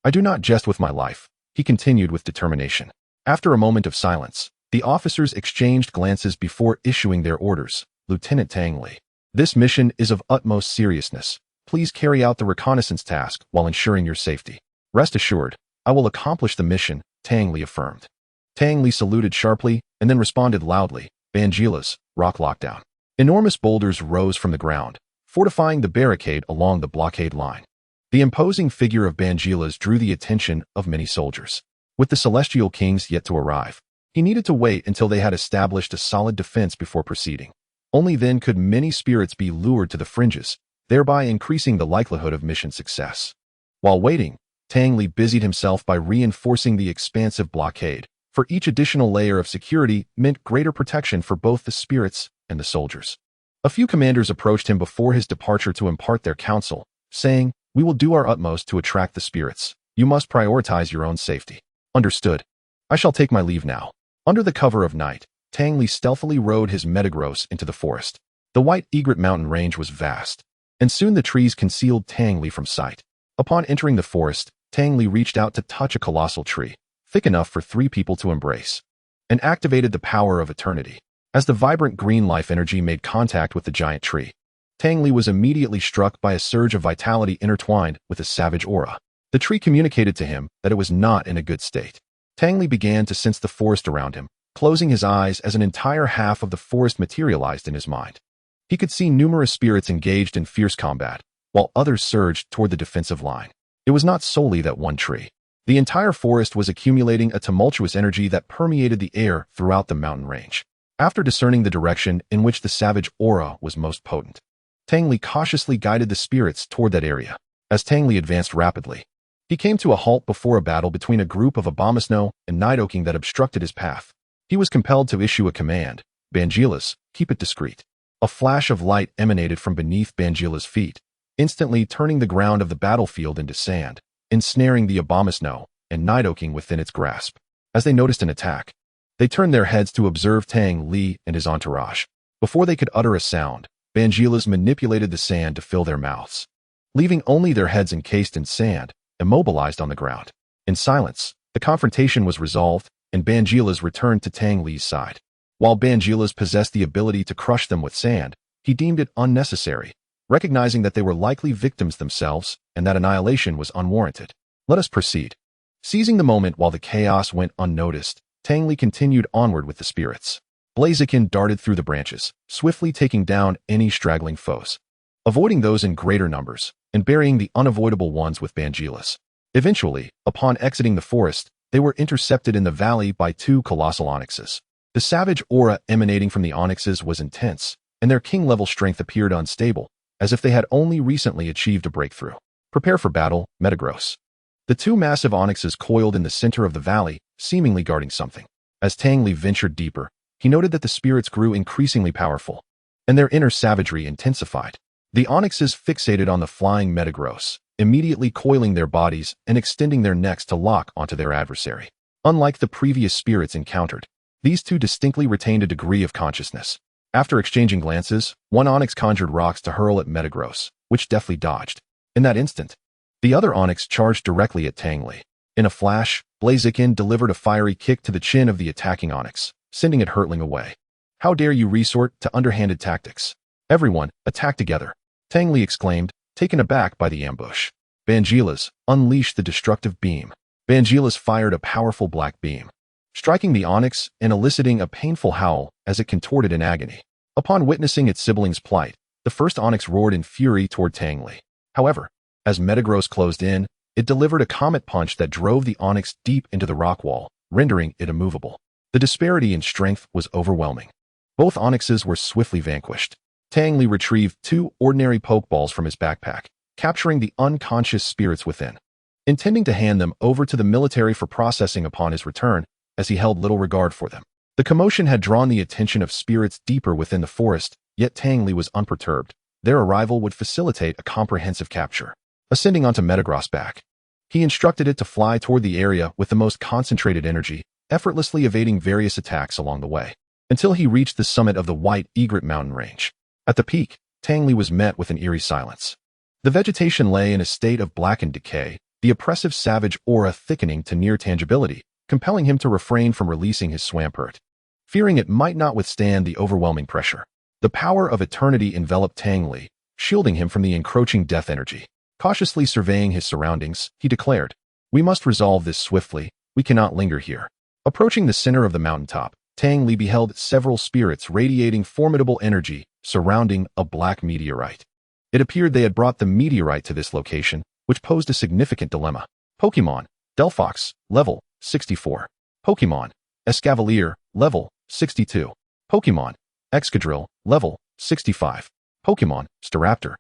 I do not jest with my life," he continued with determination. After a moment of silence, the officers exchanged glances before issuing their orders. "Lieutenant Tang Li, this mission is of utmost seriousness. Please carry out the reconnaissance task while ensuring your safety." "Rest assured, I will accomplish the mission," Tang Li affirmed. Tang Li saluted sharply and then responded loudly, "Bangila's, rock lockdown." Enormous boulders rose from the ground, fortifying the barricade along the blockade line. The imposing figure of Bangila's drew the attention of many soldiers. With the Celestial Kings yet to arrive, he needed to wait until they had established a solid defense before proceeding. Only then could many spirits be lured to the fringes, thereby increasing the likelihood of mission success. While waiting, Tang Li busied himself by reinforcing the expansive blockade, for each additional layer of security meant greater protection for both the spirits and the soldiers. A few commanders approached him before his departure to impart their counsel, saying, "We will do our utmost to attract the spirits. You must prioritize your own safety." "Understood. I shall take my leave now." Under the cover of night, Tang Li stealthily rode his Metagross into the forest. The White Egret mountain range was vast, and soon the trees concealed Tang Li from sight. Upon entering the forest, Tang Li reached out to touch a colossal tree, thick enough for 3 people to embrace, and activated the power of eternity. As the vibrant green life energy made contact with the giant tree, Tang Li was immediately struck by a surge of vitality intertwined with a savage aura. The tree communicated to him that it was not in a good state. Tang Li began to sense the forest around him, closing his eyes as an entire half of the forest materialized in his mind. He could see numerous spirits engaged in fierce combat, while others surged toward the defensive line. It was not solely that one tree. The entire forest was accumulating a tumultuous energy that permeated the air throughout the mountain range. After discerning the direction in which the savage aura was most potent, Tang Li cautiously guided the spirits toward that area. As Tang Li advanced rapidly, he came to a halt before a battle between a group of Abomasnow and Nidoking that obstructed his path. He was compelled to issue a command, "Bangila's, keep it discreet." A flash of light emanated from beneath Bangila's feet, instantly turning the ground of the battlefield into sand, ensnaring the Abomasnow and Nidoking within its grasp. As they noticed an attack, they turned their heads to observe Tang Li and his entourage. Before they could utter a sound, Bangila's manipulated the sand to fill their mouths, leaving only their heads encased in sand, immobilized on the ground. In silence, the confrontation was resolved, and Bangila's returned to Tang Li's side. While Bangila's possessed the ability to crush them with sand, he deemed it unnecessary, recognizing that they were likely victims themselves and that annihilation was unwarranted. "Let us proceed." Seizing the moment while the chaos went unnoticed, Tang Li continued onward with the spirits. Blaziken darted through the branches, swiftly taking down any straggling foes, avoiding those in greater numbers, and burying the unavoidable ones with Bangila's. Eventually, upon exiting the forest, they were intercepted in the valley by two colossal onyxes. The savage aura emanating from the onyxes was intense, and their king-level strength appeared unstable, as if they had only recently achieved a breakthrough. Prepare for battle, Metagross. The two massive onyxes coiled in the center of the valley, seemingly guarding something. As Tang Li ventured deeper, he noted that the spirits grew increasingly powerful, and their inner savagery intensified. The onyxes fixated on the flying Metagross, immediately coiling their bodies and extending their necks to lock onto their adversary. Unlike the previous spirits encountered, these two distinctly retained a degree of consciousness. After exchanging glances, one onyx conjured rocks to hurl at Metagross, which deftly dodged. In that instant, the other onyx charged directly at Tang Li. In a flash, Blaziken delivered a fiery kick to the chin of the attacking onyx, sending it hurtling away. How dare you resort to underhanded tactics? Everyone, attack together, Tang Li exclaimed, taken aback by the ambush. Bangilas unleashed the destructive beam. Bangilas fired a powerful black beam, striking the onyx and eliciting a painful howl as it contorted in agony. Upon witnessing its sibling's plight, the first onyx roared in fury toward Tang Li. However, as Metagross closed in, it delivered a comet punch that drove the onyx deep into the rock wall, rendering it immovable. The disparity in strength was overwhelming. Both onyxes were swiftly vanquished. Tang Li retrieved two ordinary pokeballs from his backpack, capturing the unconscious spirits within, intending to hand them over to the military for processing upon his return, as he held little regard for them. The commotion had drawn the attention of spirits deeper within the forest, yet Tang Li was unperturbed. Their arrival would facilitate a comprehensive capture. Ascending onto Metagross' back, he instructed it to fly toward the area with the most concentrated energy, effortlessly evading various attacks along the way, until he reached the summit of the White Egret mountain range. At the peak, Tang Li was met with an eerie silence. The vegetation lay in a state of blackened decay, the oppressive savage aura thickening to near tangibility, compelling him to refrain from releasing his Swampert, fearing it might not withstand the overwhelming pressure. The power of eternity enveloped Tang Li, shielding him from the encroaching death energy. Cautiously surveying his surroundings, he declared, "We must resolve this swiftly, we cannot linger here." Approaching the center of the mountaintop, Tang Li beheld several spirits radiating formidable energy surrounding a black meteorite. It appeared they had brought the meteorite to this location, which posed a significant dilemma. Pokémon, Delphox, level 64. Pokémon, Escavalier, level 62. Pokémon, Excadrill, level 65. Pokémon, Staraptor,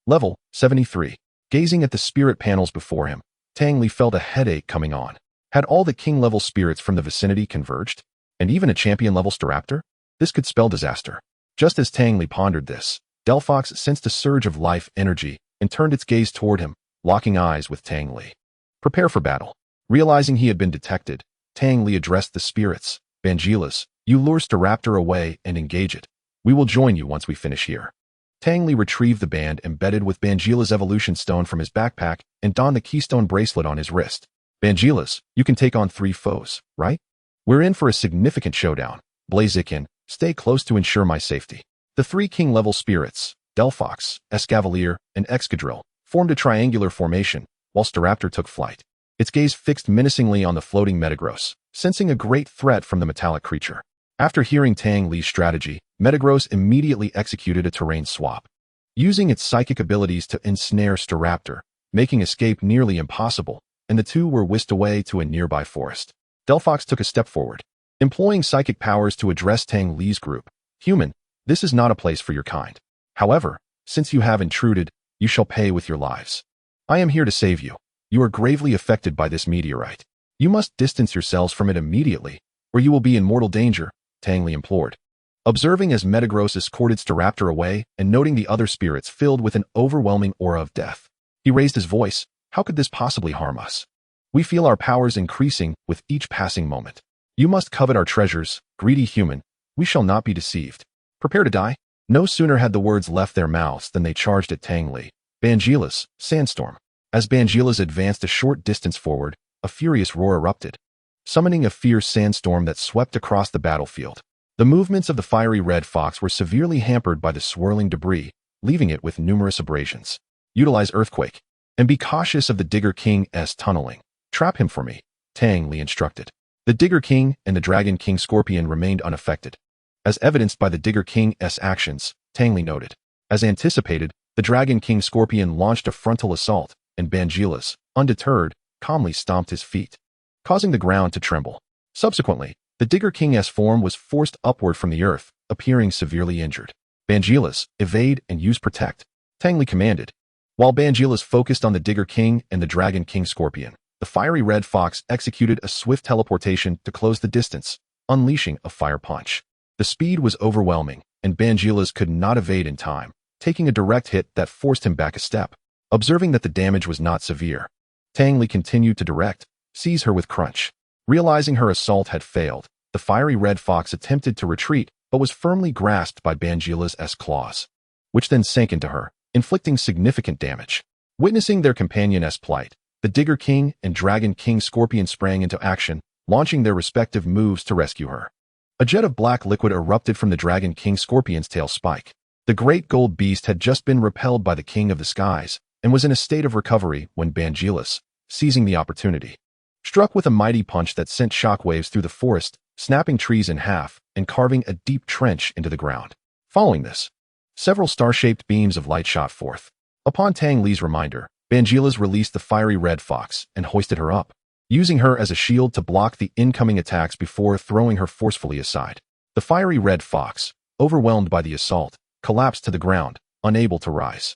level 73. Gazing at the spirit panels before him, Tang Li felt a headache coming on. Had all the king-level spirits from the vicinity converged? And even a champion-level Staraptor? This could spell disaster. Just as Tang Li pondered this, Delphox sensed a surge of life energy and turned its gaze toward him, locking eyes with Tang Li. Prepare for battle. Realizing he had been detected, Tang Li addressed the spirits. Bangilas, you lure Staraptor away and engage it. We will join you once we finish here. Tang Li retrieved the band embedded with Bangila's evolution stone from his backpack and donned the keystone bracelet on his wrist. Bangilas, you can take on 3 foes, right? We're in for a significant showdown. Blaziken, stay close to ensure my safety. The 3 king-level spirits, Delphox, Escavalier, and Excadrill, formed a triangular formation, while Staraptor took flight. Its gaze fixed menacingly on the floating Metagross, sensing a great threat from the metallic creature. After hearing Tang Li's strategy, Metagross immediately executed a terrain swap, using its psychic abilities to ensnare Staraptor, making escape nearly impossible, and the two were whisked away to a nearby forest. Delphox took a step forward, employing psychic powers to address Tang Li's group. Human, this is not a place for your kind. However, since you have intruded, you shall pay with your lives. I am here to save you. You are gravely affected by this meteorite. You must distance yourselves from it immediately, or you will be in mortal danger, Tang Li implored. Observing as Metagross escorted Staraptor away and noting the other spirits filled with an overwhelming aura of death, he raised his voice. How could this possibly harm us? We feel our powers increasing with each passing moment. You must covet our treasures, greedy human. We shall not be deceived. Prepare to die. No sooner had the words left their mouths than they charged at Tang Li. Bangilas, Sandstorm. As Bangilas advanced a short distance forward, a furious roar erupted, summoning a fierce sandstorm that swept across the battlefield. The movements of the fiery red fox were severely hampered by the swirling debris, leaving it with numerous abrasions. Utilize Earthquake, and be cautious of the Digger King's tunneling. Trap him for me, Tang Li instructed. The Digger King and the Dragon King Scorpion remained unaffected. As evidenced by the Digger King's actions, Tang Li noted. As anticipated, the Dragon King Scorpion launched a frontal assault, and Bangilas, undeterred, calmly stomped his feet, causing the ground to tremble. Subsequently, the Digger King's form was forced upward from the earth, appearing severely injured. Bangilas, evade and use protect, Tang Li commanded. While Bangilas focused on the Digger King and the Dragon King Scorpion, the fiery red fox executed a swift teleportation to close the distance, unleashing a fire punch. The speed was overwhelming, and Bangilas could not evade in time, taking a direct hit that forced him back a step. Observing that the damage was not severe, Tang Li continued to direct, seize her with crunch. Realizing her assault had failed, the fiery red fox attempted to retreat but was firmly grasped by Bangilas' claws, which then sank into her, inflicting significant damage. Witnessing their companion's plight, the Digger King and Dragon King Scorpion sprang into action, launching their respective moves to rescue her. A jet of black liquid erupted from the Dragon King Scorpion's tail spike. The great gold beast had just been repelled by the King of the Skies and was in a state of recovery when Bangilas, seizing the opportunity, struck with a mighty punch that sent shockwaves through the forest, snapping trees in half and carving a deep trench into the ground. Following this, several star-shaped beams of light shot forth. Upon Tang Li's reminder, Bangilas released the fiery red fox and hoisted her up, using her as a shield to block the incoming attacks before throwing her forcefully aside. The fiery red fox, overwhelmed by the assault, collapsed to the ground, unable to rise.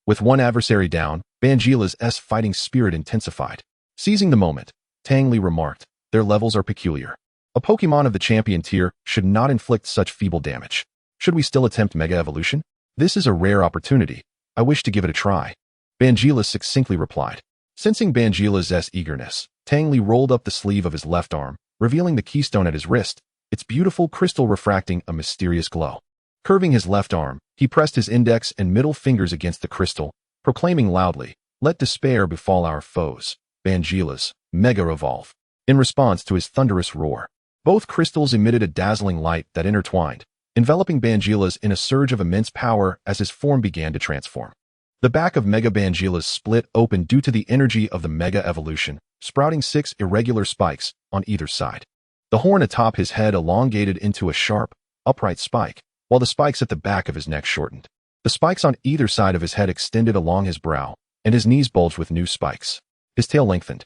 With one adversary down, Bangilas' fighting spirit intensified. Seizing the moment, Tang Li remarked, "Their levels are peculiar. A Pokémon of the champion tier should not inflict such feeble damage. Should we still attempt Mega Evolution? This is a rare opportunity. I wish to give it a try." Bangilas succinctly replied. Sensing Bangilas' eagerness, Tang Li rolled up the sleeve of his left arm, revealing the keystone at his wrist, its beautiful crystal refracting a mysterious glow. Curving his left arm, he pressed his index and middle fingers against the crystal, proclaiming loudly, "Let despair befall our foes. Bangilas, Mega Evolve." In response to his thunderous roar, both crystals emitted a dazzling light that intertwined, enveloping Bangilas in a surge of immense power as his form began to transform. The back of Mega Bangilas split open due to the energy of the Mega Evolution, sprouting 6 irregular spikes on either side. The horn atop his head elongated into a sharp, upright spike, while the spikes at the back of his neck shortened. The spikes on either side of his head extended along his brow, and his knees bulged with new spikes. His tail lengthened,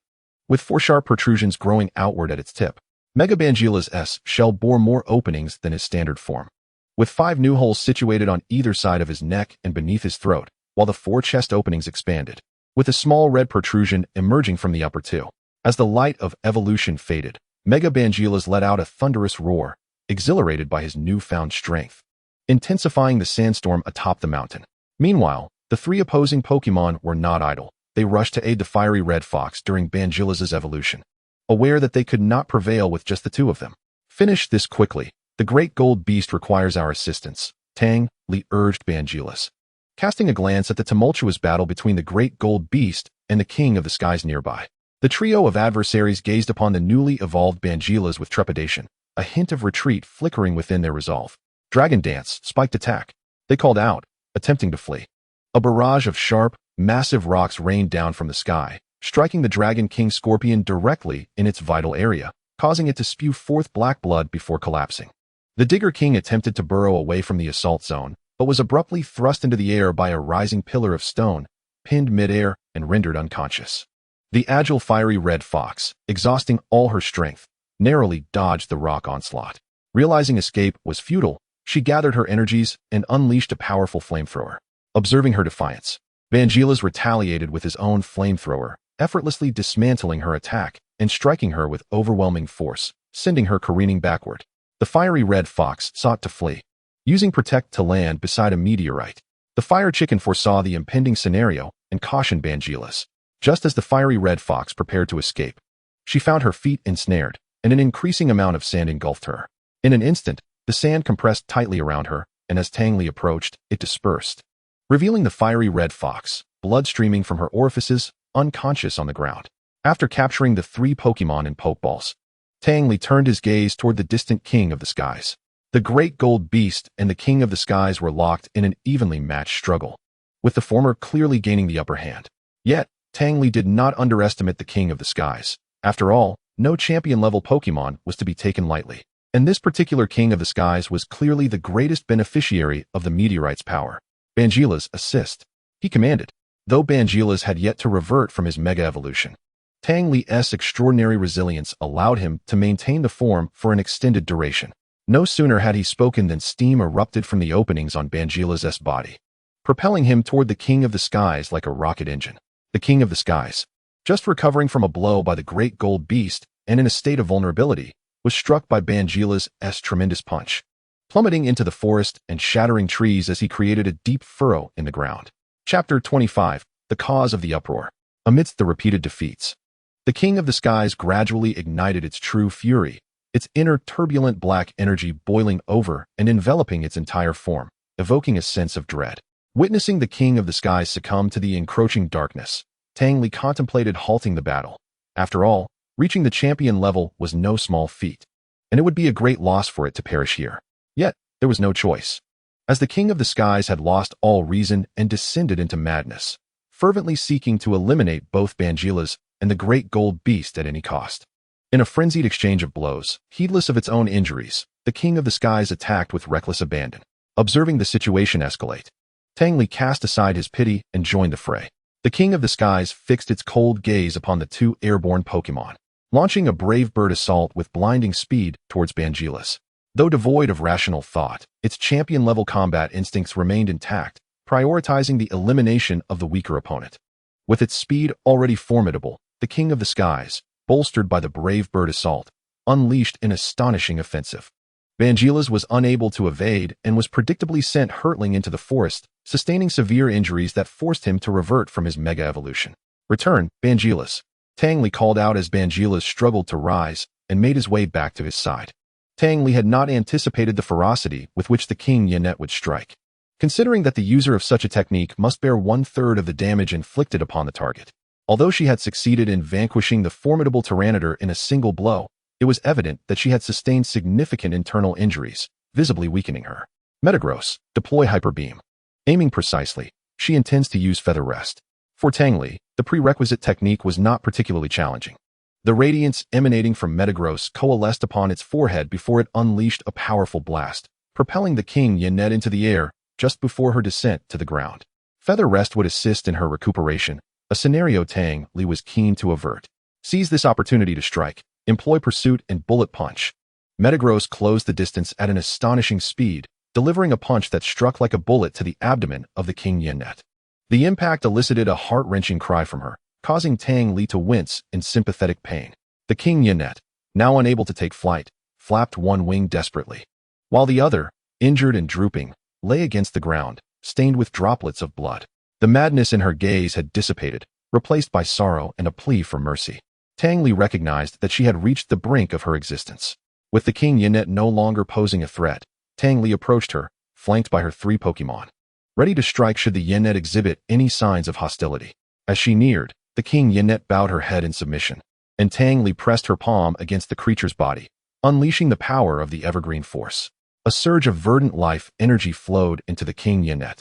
with 4 sharp protrusions growing outward at its tip. Mega Bangilas' shell bore more openings than his standard form, with 5 new holes situated on either side of his neck and beneath his throat, while the 4 chest openings expanded, with a small red protrusion emerging from the upper 2. As the light of evolution faded, Mega Bangilas let out a thunderous roar, exhilarated by his newfound strength, intensifying the sandstorm atop the mountain. Meanwhile, the 3 opposing Pokémon were not idle. They rushed to aid the fiery red fox during Bangilas' evolution, aware that they could not prevail with just the 2 of them. "Finish this quickly. The great gold beast requires our assistance," Tang Li urged Bangilas, casting a glance at the tumultuous battle between the great gold beast and the King of the Skies nearby. The trio of adversaries gazed upon the newly evolved Bangilas with trepidation, a hint of retreat flickering within their resolve. "Dragon Dance, spiked attack," they called out, attempting to flee. A barrage of sharp, massive rocks rained down from the sky, striking the Dragon King Scorpion directly in its vital area, causing it to spew forth black blood before collapsing. The Digger King attempted to burrow away from the assault zone, but was abruptly thrust into the air by a rising pillar of stone, pinned midair and rendered unconscious. The agile fiery red fox, exhausting all her strength, narrowly dodged the rock onslaught. Realizing escape was futile, she gathered her energies and unleashed a powerful flamethrower. Observing her defiance, Bangilas retaliated with his own flamethrower, effortlessly dismantling her attack and striking her with overwhelming force, sending her careening backward. The fiery red fox sought to flee, using Protect to land beside a meteorite. The fire chicken foresaw the impending scenario and cautioned Bangilas. Just as the fiery red fox prepared to escape, she found her feet ensnared, and an increasing amount of sand engulfed her. In an instant, the sand compressed tightly around her, and as Tang Li approached, it dispersed, revealing the fiery red fox, blood streaming from her orifices, unconscious on the ground. After capturing the 3 Pokémon in Pokeballs, Tang Li turned his gaze toward the distant King of the Skies. The great gold beast and the King of the Skies were locked in an evenly matched struggle, with the former clearly gaining the upper hand. Yet, Tang Li did not underestimate the King of the Skies. After all, no champion-level Pokémon was to be taken lightly, and this particular King of the Skies was clearly the greatest beneficiary of the meteorite's power. "Bangilas, assist," he commanded, though Bangilas had yet to revert from his Mega Evolution. Tang Li's extraordinary resilience allowed him to maintain the form for an extended duration. No sooner had he spoken than steam erupted from the openings on Bangila's body, propelling him toward the King of the Skies like a rocket engine. The King of the Skies, just recovering from a blow by the great gold beast and in a state of vulnerability, was struck by Bangila's tremendous punch, plummeting into the forest and shattering trees as he created a deep furrow in the ground. Chapter 25. The Cause of the Uproar. Amidst the repeated defeats, the King of the Skies gradually ignited its true fury, its inner turbulent black energy boiling over and enveloping its entire form, evoking a sense of dread. Witnessing the King of the Skies succumb to the encroaching darkness, Tang Li contemplated halting the battle. After all, reaching the champion level was no small feat, and it would be a great loss for it to perish here. Yet, there was no choice, as the King of the Skies had lost all reason and descended into madness, fervently seeking to eliminate both Bangila's and the great gold beast at any cost. In a frenzied exchange of blows, heedless of its own injuries, the King of the Skies attacked with reckless abandon. Observing the situation escalate, Tang Li cast aside his pity and joined the fray. The King of the Skies fixed its cold gaze upon the two airborne Pokémon, launching a brave bird assault with blinding speed towards Bangila's. Though devoid of rational thought, its champion-level combat instincts remained intact, prioritizing the elimination of the weaker opponent. With its speed already formidable, the King of the Skies, bolstered by the brave bird assault, unleashed an astonishing offensive. Bangila's was unable to evade and was predictably sent hurtling into the forest, sustaining severe injuries that forced him to revert from his mega-evolution. Return, Bangila's, Tang Li called out as Bangila's struggled to rise and made his way back to his side. Tang Li had not anticipated the ferocity with which the King Yannet would strike, considering that the user of such a technique must bear 1/3 of the damage inflicted upon the target. Although she had succeeded in vanquishing the formidable Tyranitar in a single blow, it was evident that she had sustained significant internal injuries, visibly weakening her. Metagross, deploy Hyper Beam. Aiming precisely, she intends to use Feather Rest. For Tang Li, the prerequisite technique was not particularly challenging. The radiance emanating from Metagross coalesced upon its forehead before it unleashed a powerful blast, propelling the King Yannet into the air just before her descent to the ground. Feather Rest would assist in her recuperation, a scenario Tang Li was keen to avert. Seize this opportunity to strike. Employ Pursuit and Bullet Punch. Metagross closed the distance at an astonishing speed, delivering a punch that struck like a bullet to the abdomen of the King Yannet. The impact elicited a heart-wrenching cry from her, causing Tang Li to wince in sympathetic pain. The King Yannet, now unable to take flight, flapped one wing desperately, while the other, injured and drooping, lay against the ground, stained with droplets of blood. The madness in her gaze had dissipated, replaced by sorrow and a plea for mercy. Tang Li recognized that she had reached the brink of her existence. With the King Yannet no longer posing a threat, Tang Li approached her, flanked by her 3 Pokémon, ready to strike should the Yannet exhibit any signs of hostility. As she neared, the King Yannet bowed her head in submission, and Tang Li pressed her palm against the creature's body, unleashing the power of the evergreen force. A surge of verdant life energy flowed into the King Yannet.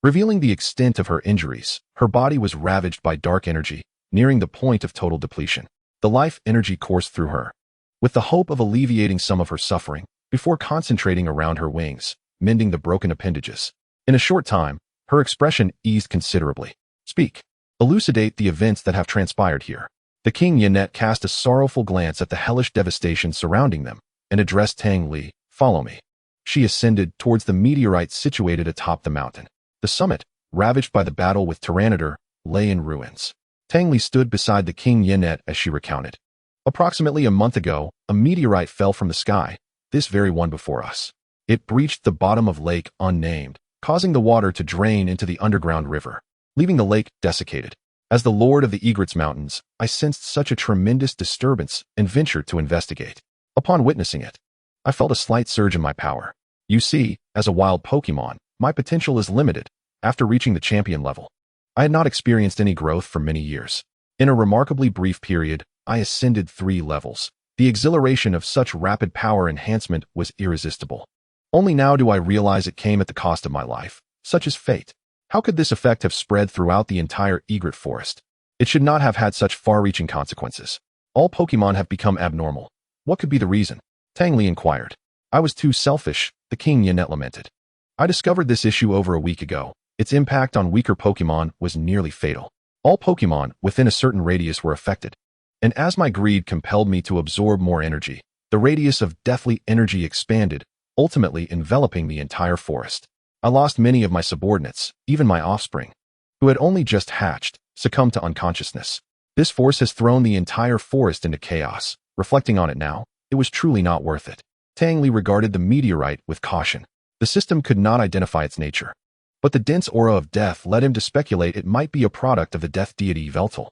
Revealing the extent of her injuries, her body was ravaged by dark energy, nearing the point of total depletion. The life energy coursed through her, with the hope of alleviating some of her suffering, before concentrating around her wings, mending the broken appendages. In a short time, her expression eased considerably. Speak. Elucidate the events that have transpired here. The King Yannet cast a sorrowful glance at the hellish devastation surrounding them, and addressed Tang Li, follow me. She ascended towards the meteorite situated atop the mountain. The summit, ravaged by the battle with Tyranitar, lay in ruins. Tang Li stood beside the King Yannet as she recounted. Approximately a month ago, a meteorite fell from the sky, this very one before us. It breached the bottom of Lake Unnamed, causing the water to drain into the underground river, leaving the lake desiccated. As the Lord of the Egrets Mountains, I sensed such a tremendous disturbance and ventured to investigate. Upon witnessing it, I felt a slight surge in my power. You see, as a wild Pokémon, my potential is limited. After reaching the champion level, I had not experienced any growth for many years. In a remarkably brief period, I ascended 3 levels. The exhilaration of such rapid power enhancement was irresistible. Only now do I realize it came at the cost of my life. Such is fate. How could this effect have spread throughout the entire egret forest? It should not have had such far-reaching consequences. All Pokémon have become abnormal. What could be the reason? Tang Li inquired. I was too selfish, the King Yannet lamented. I discovered this issue over a week ago. Its impact on weaker Pokémon was nearly fatal. All Pokémon within a certain radius were affected. and as my greed compelled me to absorb more energy, the radius of deathly energy expanded, ultimately enveloping the entire forest. I lost many of my subordinates, even my offspring, who had only just hatched, succumbed to unconsciousness. This force has thrown the entire forest into chaos. Reflecting on it now, it was truly not worth it. Tang Li regarded the meteorite with caution. The system could not identify its nature, but the dense aura of death led him to speculate it might be a product of the death deity Veltal.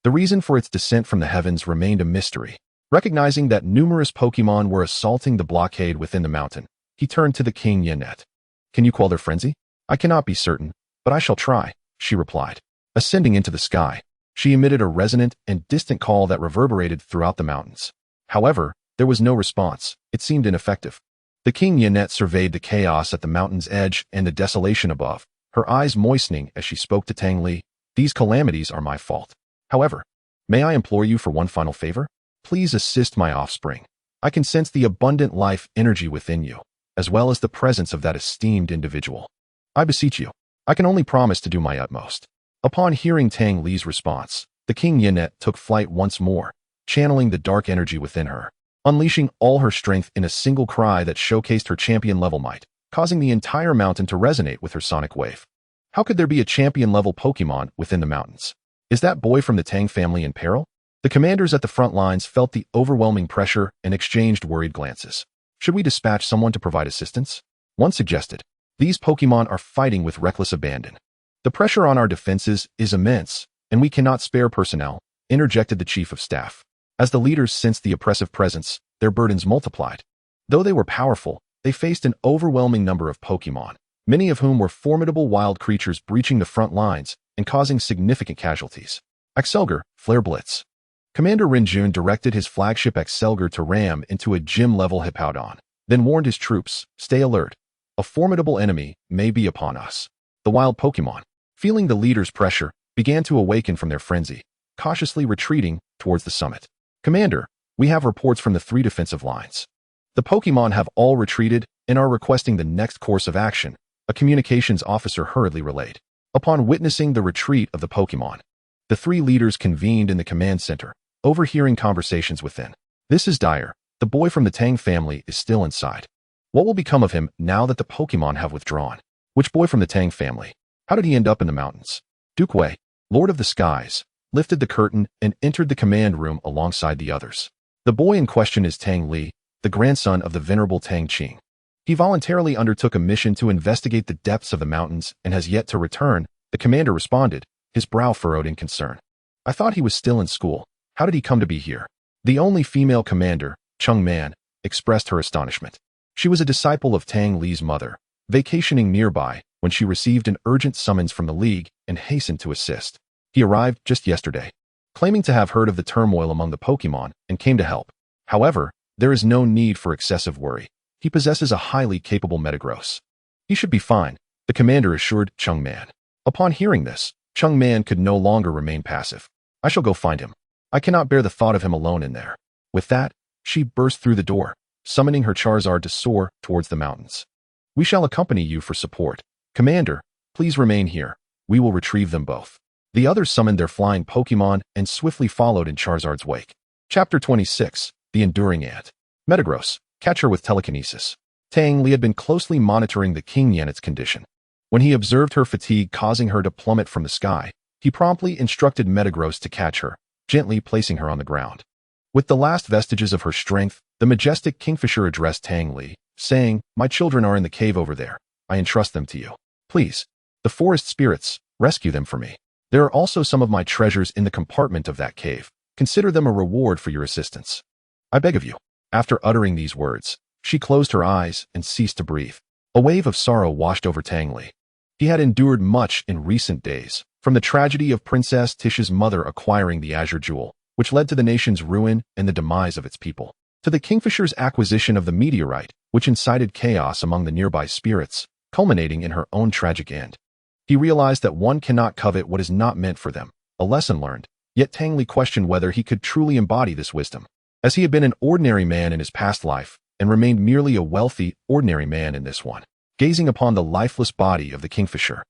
The reason for its descent from the heavens remained a mystery. Recognizing that numerous Pokémon were assaulting the blockade within the mountain, he turned to the King Yenet. Can you quell their frenzy? I cannot be certain, but I shall try, she replied. Ascending into the sky, she emitted a resonant and distant call that reverberated throughout the mountains. However, there was no response. It seemed ineffective. The King Yenet surveyed the chaos at the mountain's edge and the desolation above, her eyes moistening as she spoke to Tang Li. These calamities are my fault. However, may I implore you for one final favor? Please assist my offspring. I can sense the abundant life energy within you, as well as the presence of that esteemed individual. I beseech you. I can only promise to do my utmost. Upon hearing Tang Li's response, the King Yenet took flight once more, channeling the dark energy within her, unleashing all her strength in a single cry that showcased her champion-level might, causing the entire mountain to resonate with her sonic wave. How could there be a champion-level Pokémon within the mountains? Is that boy from the Tang family in peril? The commanders at the front lines felt the overwhelming pressure and exchanged worried glances. Should we dispatch someone to provide assistance? One suggested. These Pokémon are fighting with reckless abandon. The pressure on our defenses is immense, and we cannot spare personnel, interjected the chief of staff. As the leaders sensed the oppressive presence, their burdens multiplied. Though they were powerful, they faced an overwhelming number of Pokémon, many of whom were formidable wild creatures breaching the front lines and causing significant casualties. Excelgar, Flare Blitz. Commander Rinjun directed his flagship Excelgar to ram into a gym-level Hippowdon, then warned his troops, stay alert. A formidable enemy may be upon us. The wild Pokémon, feeling the leader's pressure, began to awaken from their frenzy, cautiously retreating towards the summit. Commander, we have reports from the 3 defensive lines. The Pokémon have all retreated and are requesting the next course of action, a communications officer hurriedly relayed. Upon witnessing the retreat of the Pokémon, the 3 leaders convened in the command center, overhearing conversations within. This is dire. The boy from the Tang family is still inside. What will become of him now that the Pokémon have withdrawn? Which boy from the Tang family? How did he end up in the mountains? Duke Wei, Lord of the Skies, lifted the curtain and entered the command room alongside the others. The boy in question is Tang Li, the grandson of the venerable Tang Qing. He voluntarily undertook a mission to investigate the depths of the mountains and has yet to return, the commander responded, his brow furrowed in concern. I thought he was still in school. How did he come to be here? The only female commander, Cheng Man, expressed her astonishment. She was a disciple of Tang Li's mother, vacationing nearby when she received an urgent summons from the League and hastened to assist. He arrived just yesterday, claiming to have heard of the turmoil among the Pokémon and came to help. However, there is no need for excessive worry. He possesses a highly capable Metagross. He should be fine, the commander assured Cheng Man. Upon hearing this, Cheng Man could no longer remain passive. I shall go find him. I cannot bear the thought of him alone in there. With that, she burst through the door, summoning her Charizard to soar towards the mountains. We shall accompany you for support. Commander, please remain here. We will retrieve them both. The others summoned their flying Pokémon and swiftly followed in Charizard's wake. Chapter 26, The Enduring Ant. Metagross, catch her with telekinesis. Tang Li had been closely monitoring the King Yanet's condition. When he observed her fatigue causing her to plummet from the sky, he promptly instructed Metagross to catch her, gently placing her on the ground. With the last vestiges of her strength, the majestic Kingfisher addressed Tang Li, saying, My children are in the cave over there. I entrust them to you. Please, the forest spirits, rescue them for me. There are also some of my treasures in the compartment of that cave. Consider them a reward for your assistance. I beg of you. After uttering these words, she closed her eyes and ceased to breathe. A wave of sorrow washed over Tang Li. He had endured much in recent days, from the tragedy of Princess Tish's mother acquiring the Azure Jewel, which led to the nation's ruin and the demise of its people, to the Kingfisher's acquisition of the meteorite, which incited chaos among the nearby spirits, culminating in her own tragic end. He realized that one cannot covet what is not meant for them, a lesson learned, yet Tang Li questioned whether he could truly embody this wisdom, as he had been an ordinary man in his past life and remained merely a wealthy, ordinary man in this one. Gazing upon the lifeless body of the Kingfisher,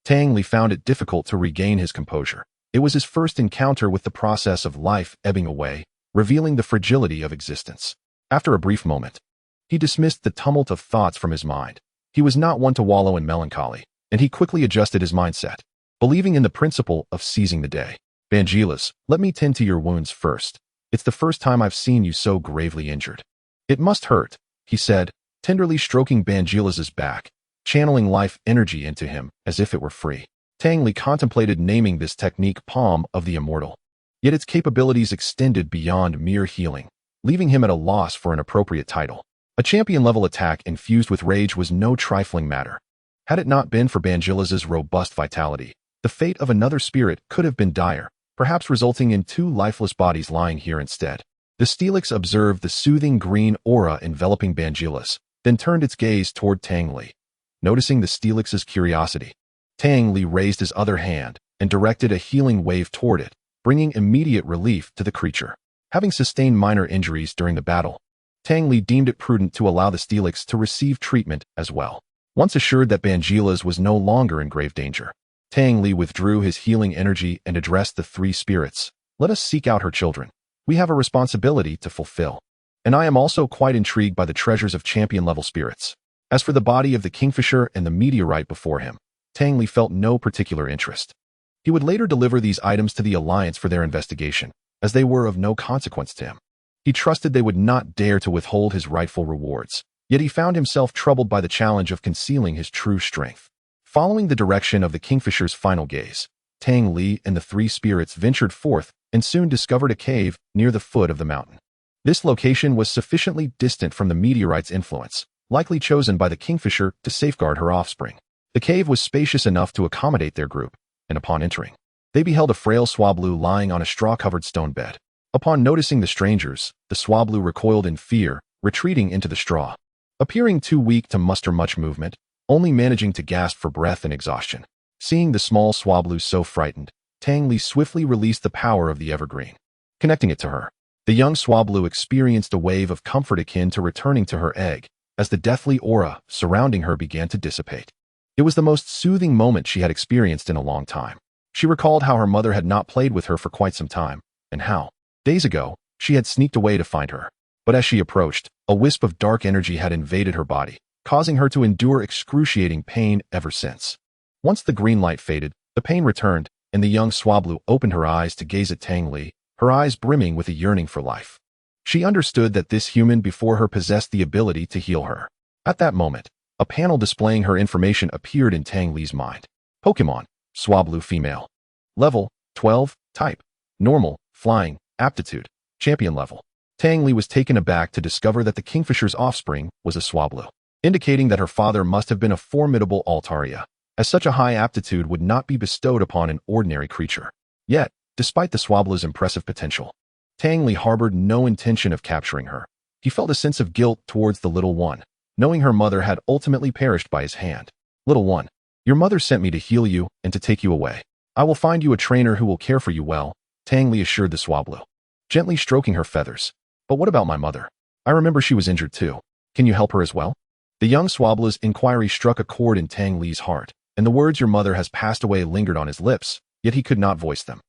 Tang Li found it difficult to regain his composure. It was his first encounter with the process of life ebbing away, revealing the fragility of existence. After a brief moment, he dismissed the tumult of thoughts from his mind. He was not one to wallow in melancholy, and he quickly adjusted his mindset, believing in the principle of seizing the day. Vangelis, let me tend to your wounds first. It's the first time I've seen you so gravely injured. It must hurt, he said, tenderly stroking Vangelis's back, channeling life energy into him as if it were free. Tang Li contemplated naming this technique Palm of the Immortal, yet its capabilities extended beyond mere healing, leaving him at a loss for an appropriate title. A champion-level attack infused with rage was no trifling matter. Had it not been for Vangelis's robust vitality, the fate of another spirit could have been dire, perhaps resulting in two lifeless bodies lying here instead. The Steelix observed the soothing green aura enveloping Vangelis, then turned its gaze toward Tang Li. Noticing the Steelix's curiosity, Tang Li raised his other hand and directed a healing wave toward it, bringing immediate relief to the creature. Having sustained minor injuries during the battle, Tang Li deemed it prudent to allow the Steelix to receive treatment as well. Once assured that Vangelis was no longer in grave danger, Tang Li withdrew his healing energy and addressed the three spirits. Let us seek out her children. We have a responsibility to fulfill. And I am also quite intrigued by the treasures of champion-level spirits. As for the body of the Kingfisher and the meteorite before him, Tang Li felt no particular interest. He would later deliver these items to the Alliance for their investigation, as they were of no consequence to him. He trusted they would not dare to withhold his rightful rewards, yet he found himself troubled by the challenge of concealing his true strength. Following the direction of the Kingfisher's final gaze, Tang Li and the three spirits ventured forth and soon discovered a cave near the foot of the mountain. This location was sufficiently distant from the meteorite's influence, likely chosen by the Kingfisher to safeguard her offspring. The cave was spacious enough to accommodate their group, and upon entering, they beheld a frail Swablu lying on a straw-covered stone bed. Upon noticing the strangers, the Swablu recoiled in fear, retreating into the straw, appearing too weak to muster much movement, only managing to gasp for breath and exhaustion. Seeing the small Swablu so frightened, Tang Li swiftly released the power of the evergreen, connecting it to her. The young Swablu experienced a wave of comfort akin to returning to her egg, as the deathly aura surrounding her began to dissipate. It was the most soothing moment she had experienced in a long time. She recalled how her mother had not played with her for quite some time, and how, days ago, she had sneaked away to find her. But as she approached, a wisp of dark energy had invaded her body, causing her to endure excruciating pain ever since. Once the green light faded, the pain returned, and the young Swablu opened her eyes to gaze at Tang Li, her eyes brimming with a yearning for life. She understood that this human before her possessed the ability to heal her. At that moment, a panel displaying her information appeared in Tang Li's mind. Pokémon, Swablu female. Level, 12, type, normal, flying, aptitude, champion level. Tang Li was taken aback to discover that the Kingfisher's offspring was a Swablu, indicating that her father must have been a formidable Altaria, as such a high aptitude would not be bestowed upon an ordinary creature. Yet, despite the Swablu's impressive potential, Tang Li harbored no intention of capturing her. He felt a sense of guilt towards the little one, knowing her mother had ultimately perished by his hand. Little one, your mother sent me to heal you and to take you away. I will find you a trainer who will care for you well, Tang Li assured the Swablu, gently stroking her feathers. But what about my mother? I remember she was injured too. Can you help her as well? The young Swablu's inquiry struck a chord in Tang Li's heart, and the words your mother has passed away lingered on his lips, yet he could not voice them.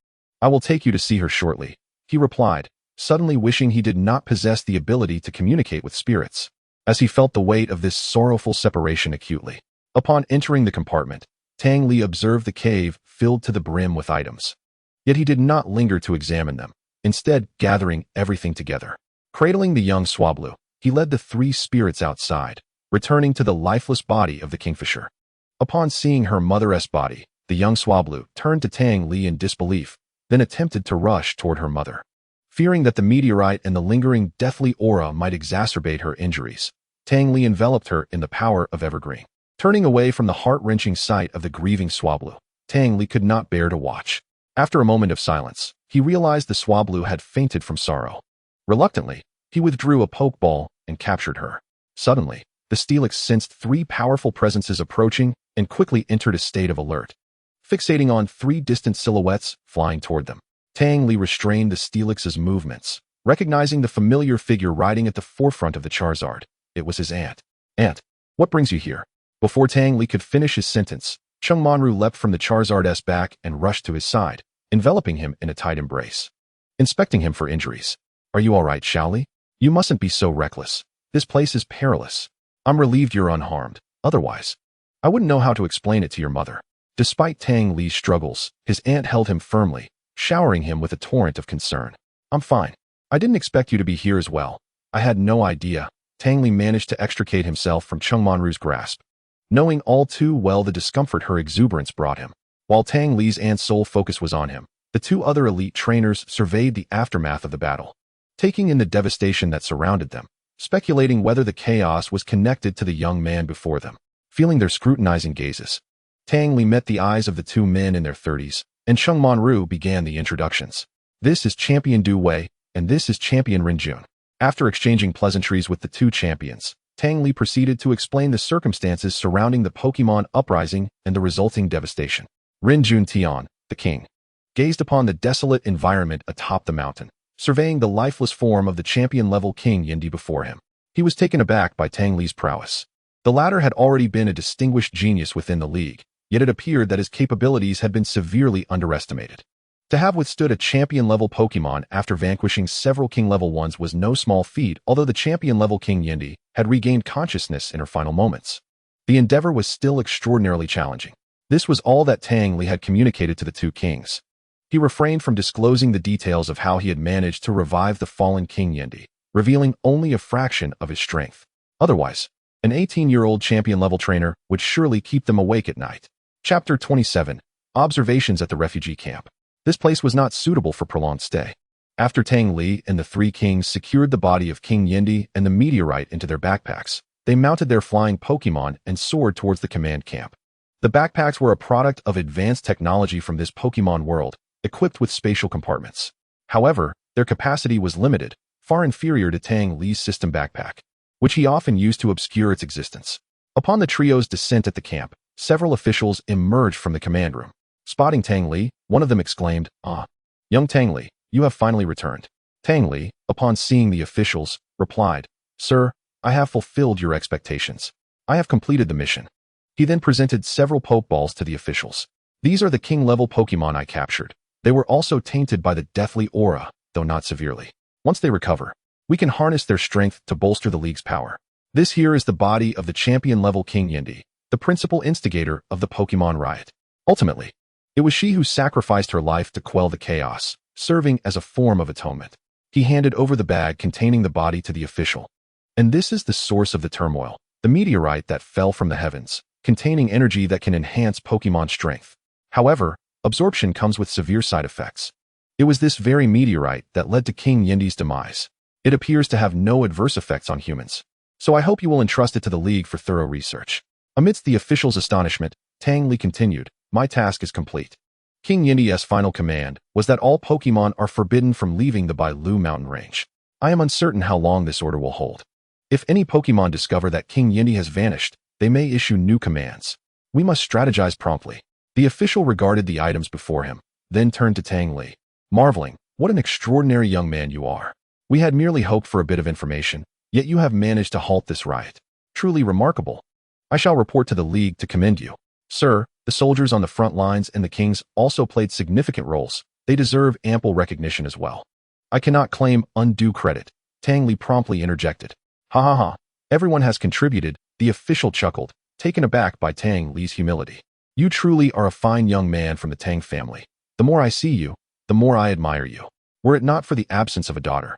I will take you to see her shortly, he replied, suddenly wishing he did not possess the ability to communicate with spirits, as he felt the weight of this sorrowful separation acutely. Upon entering the compartment, Tang Li observed the cave filled to the brim with items. Yet he did not linger to examine them, instead gathering everything together. Cradling the young Swablu, he led the three spirits outside, returning to the lifeless body of the Kingfisher. Upon seeing her mother-esque body, the young Swablu turned to Tang Li in disbelief, then attempted to rush toward her mother. Fearing that the meteorite and the lingering deathly aura might exacerbate her injuries, Tang Li enveloped her in the power of evergreen. Turning away from the heart-wrenching sight of the grieving Swablu, Tang Li could not bear to watch. After a moment of silence, he realized the Swablu had fainted from sorrow. Reluctantly, he withdrew a pokeball and captured her. Suddenly, the Steelix sensed three powerful presences approaching and quickly entered a state of alert, fixating on three distant silhouettes flying toward them. Tang Li restrained the Steelix's movements, recognizing the familiar figure riding at the forefront of the Charizard. It was his aunt. Aunt, what brings you here? Before Tang Li could finish his sentence, Chung Monru leapt from the Charizard's back and rushed to his side, enveloping him in a tight embrace. Inspecting him for injuries. Are you all right, Li? You mustn't be so reckless. This place is perilous. I'm relieved you're unharmed. Otherwise, I wouldn't know how to explain it to your mother. Despite Tang Li's struggles, his aunt held him firmly, showering him with a torrent of concern. I'm fine. I didn't expect you to be here as well. I had no idea. Tang Li managed to extricate himself from Chengmanru's grasp, knowing all too well the discomfort her exuberance brought him. While Tang Li's aunt's sole focus was on him, the two other elite trainers surveyed the aftermath of the battle, taking in the devastation that surrounded them, speculating whether the chaos was connected to the young man before them. Feeling their scrutinizing gazes, Tang Li met the eyes of the two men in their 30s, and Chengmanru began the introductions. This is Champion Du Wei, and this is Champion Rinjun. After exchanging pleasantries with the two champions, Tang Li proceeded to explain the circumstances surrounding the Pokémon uprising and the resulting devastation. Rinjun Tian, the king, gazed upon the desolate environment atop the mountain, surveying the lifeless form of the champion-level King Yindi before him. He was taken aback by Tang Li's prowess. The latter had already been a distinguished genius within the league, yet it appeared that his capabilities had been severely underestimated. To have withstood a champion-level Pokémon after vanquishing several king-level ones was no small feat, although the champion-level King Yindi had regained consciousness in her final moments. The endeavor was still extraordinarily challenging. This was all that Tang Li had communicated to the two kings. He refrained from disclosing the details of how he had managed to revive the fallen King Yindi, revealing only a fraction of his strength. Otherwise, an 18-year-old champion-level trainer would surely keep them awake at night. Chapter 27. Observations at the refugee camp. This place was not suitable for prolonged stay. After Tang Li and the three kings secured the body of King Yindi and the meteorite into their backpacks, they mounted their flying Pokémon and soared towards the command camp. The backpacks were a product of advanced technology from this Pokémon world, equipped with spatial compartments. However, their capacity was limited, far inferior to Tang Li's system backpack, which he often used to obscure its existence. Upon the trio's descent at the camp, several officials emerged from the command room. Spotting Tang Li, one of them exclaimed, "Ah, young Tang Li, you have finally returned." Tang Li, upon seeing the officials, replied, "Sir, I have fulfilled your expectations. I have completed the mission." He then presented several Pokeballs to the officials. "These are the king-level Pokémon I captured. They were also tainted by the deathly aura, though not severely. Once they recover, we can harness their strength to bolster the League's power. This here is the body of the champion-level King Yindi, the principal instigator of the Pokémon riot. Ultimately, it was she who sacrificed her life to quell the chaos, serving as a form of atonement." He handed over the bag containing the body to the official. "And this is the source of the turmoil, the meteorite that fell from the heavens, containing energy that can enhance Pokémon strength. However, absorption comes with severe side effects. It was this very meteorite that led to King Yindi's demise. It appears to have no adverse effects on humans. So I hope you will entrust it to the League for thorough research." Amidst the officials' astonishment, Tang Li continued, "My task is complete. King Yindi's final command was that all Pokémon are forbidden from leaving the Bailu mountain range. I am uncertain how long this order will hold. If any Pokémon discover that King Yindi has vanished, they may issue new commands. We must strategize promptly." The official regarded the items before him, then turned to Tang Li, marveling, "What an extraordinary young man you are. We had merely hoped for a bit of information, yet you have managed to halt this riot. Truly remarkable. I shall report to the League to commend you. Sir, the soldiers on the front lines and the kings also played significant roles. They deserve ample recognition as well. I cannot claim undue credit." Tang Li promptly interjected. "Ha ha ha. Everyone has contributed," the official chuckled, taken aback by Tang Li's humility. "You truly are a fine young man from the Tang family. The more I see you, the more I admire you. Were it not for the absence of a daughter,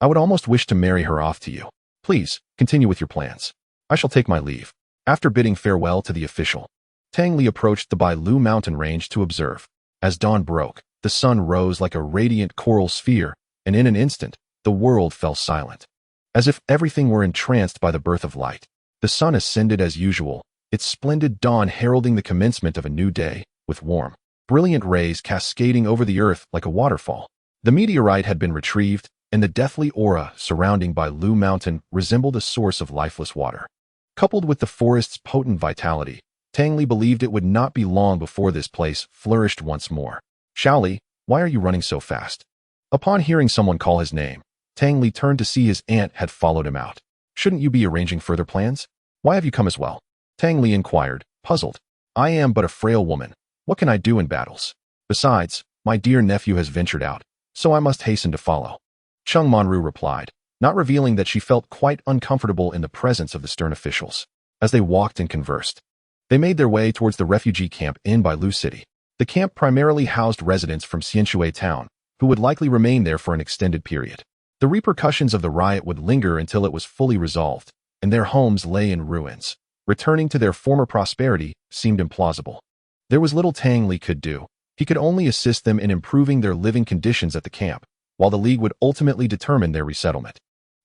I would almost wish to marry her off to you. Please, continue with your plans. I shall take my leave." After bidding farewell to the official, Tang Li approached the Bailu mountain range to observe. As dawn broke, the sun rose like a radiant coral sphere, and in an instant, the world fell silent. As if everything were entranced by the birth of light, the sun ascended as usual, its splendid dawn heralding the commencement of a new day, with warm, brilliant rays cascading over the earth like a waterfall. The meteorite had been retrieved, and the deathly aura surrounding Bailu Mountain resembled a source of lifeless water. Coupled with the forest's potent vitality, Tang Li believed it would not be long before this place flourished once more. "Li, why are you running so fast?" Upon hearing someone call his name, Tang Li turned to see his aunt had followed him out. "Shouldn't you be arranging further plans? Why have you come as well?" Tang Li inquired, puzzled. "I am but a frail woman. What can I do in battles? Besides, my dear nephew has ventured out, so I must hasten to follow. Chung Monru replied, not revealing that she felt quite uncomfortable in the presence of the stern officials. As they walked and conversed, they made their way towards the refugee camp in Bailu City. The camp primarily housed residents from Xianshui Town, who would likely remain there for an extended period. The repercussions of the riot would linger until it was fully resolved, and their homes lay in ruins. Returning to their former prosperity seemed implausible. There was little Tang Li could do. He could only assist them in improving their living conditions at the camp, while the League would ultimately determine their resettlement.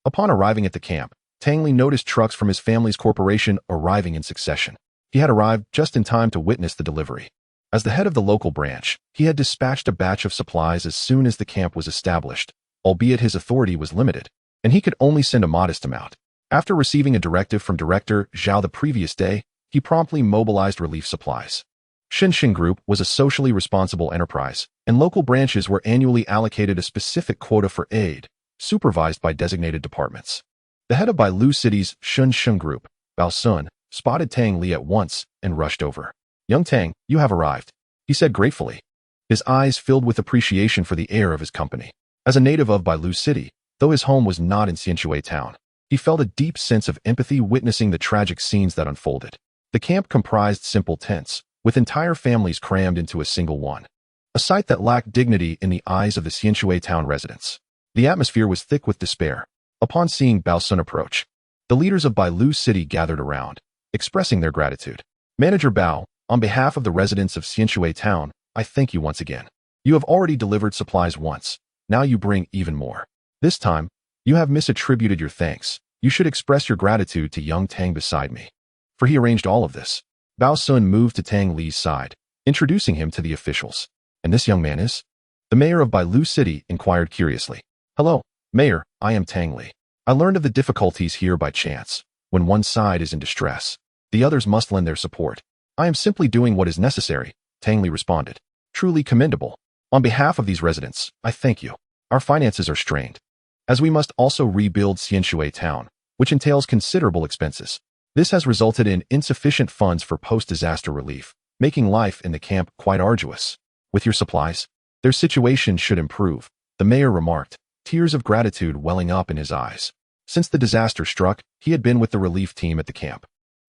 Upon arriving at the camp, Tang Li noticed trucks from his family's corporation arriving in succession. He had arrived just in time to witness the delivery. As the head of the local branch, he had dispatched a batch of supplies as soon as the camp was established, albeit his authority was limited, and he could only send a modest amount. After receiving a directive from Director Zhao the previous day, he promptly mobilized relief supplies. Xinxin Group was a socially responsible enterprise, and local branches were annually allocated a specific quota for aid, supervised by designated departments. The head of Bailu City's Xinxin Group, Bao Sun, spotted Tang Li at once and rushed over. Young Tang, you have arrived, he said gratefully. His eyes filled with appreciation for the air of his company. As a native of Bailu City, though his home was not in Xianshui Town, he felt a deep sense of empathy witnessing the tragic scenes that unfolded. The camp comprised simple tents, with entire families crammed into a single one. A sight that lacked dignity in the eyes of the Xianshui Town residents. The atmosphere was thick with despair. Upon seeing Bao Sun approach, the leaders of Bailu City gathered around, expressing their gratitude. Manager Bao, on behalf of the residents of Xianshui Town, I thank you once again. You have already delivered supplies once. Now you bring even more. This time, you have misattributed your thanks. You should express your gratitude to young Tang beside me, for he arranged all of this. Bao Sun moved to Tang Li's side, introducing him to the officials. And this young man is? The mayor of Bailu City inquired curiously. Hello, Mayor, I am Tang Li. I learned of the difficulties here by chance. When one side is in distress, the others must lend their support. I am simply doing what is necessary, Tang Li responded. Truly commendable. On behalf of these residents, I thank you. Our finances are strained, as we must also rebuild Xianshui Town, which entails considerable expenses. This has resulted in insufficient funds for post-disaster relief, making life in the camp quite arduous. With your supplies, their situation should improve, the mayor remarked, tears of gratitude welling up in his eyes. Since the disaster struck, he had been with the relief team at the camp,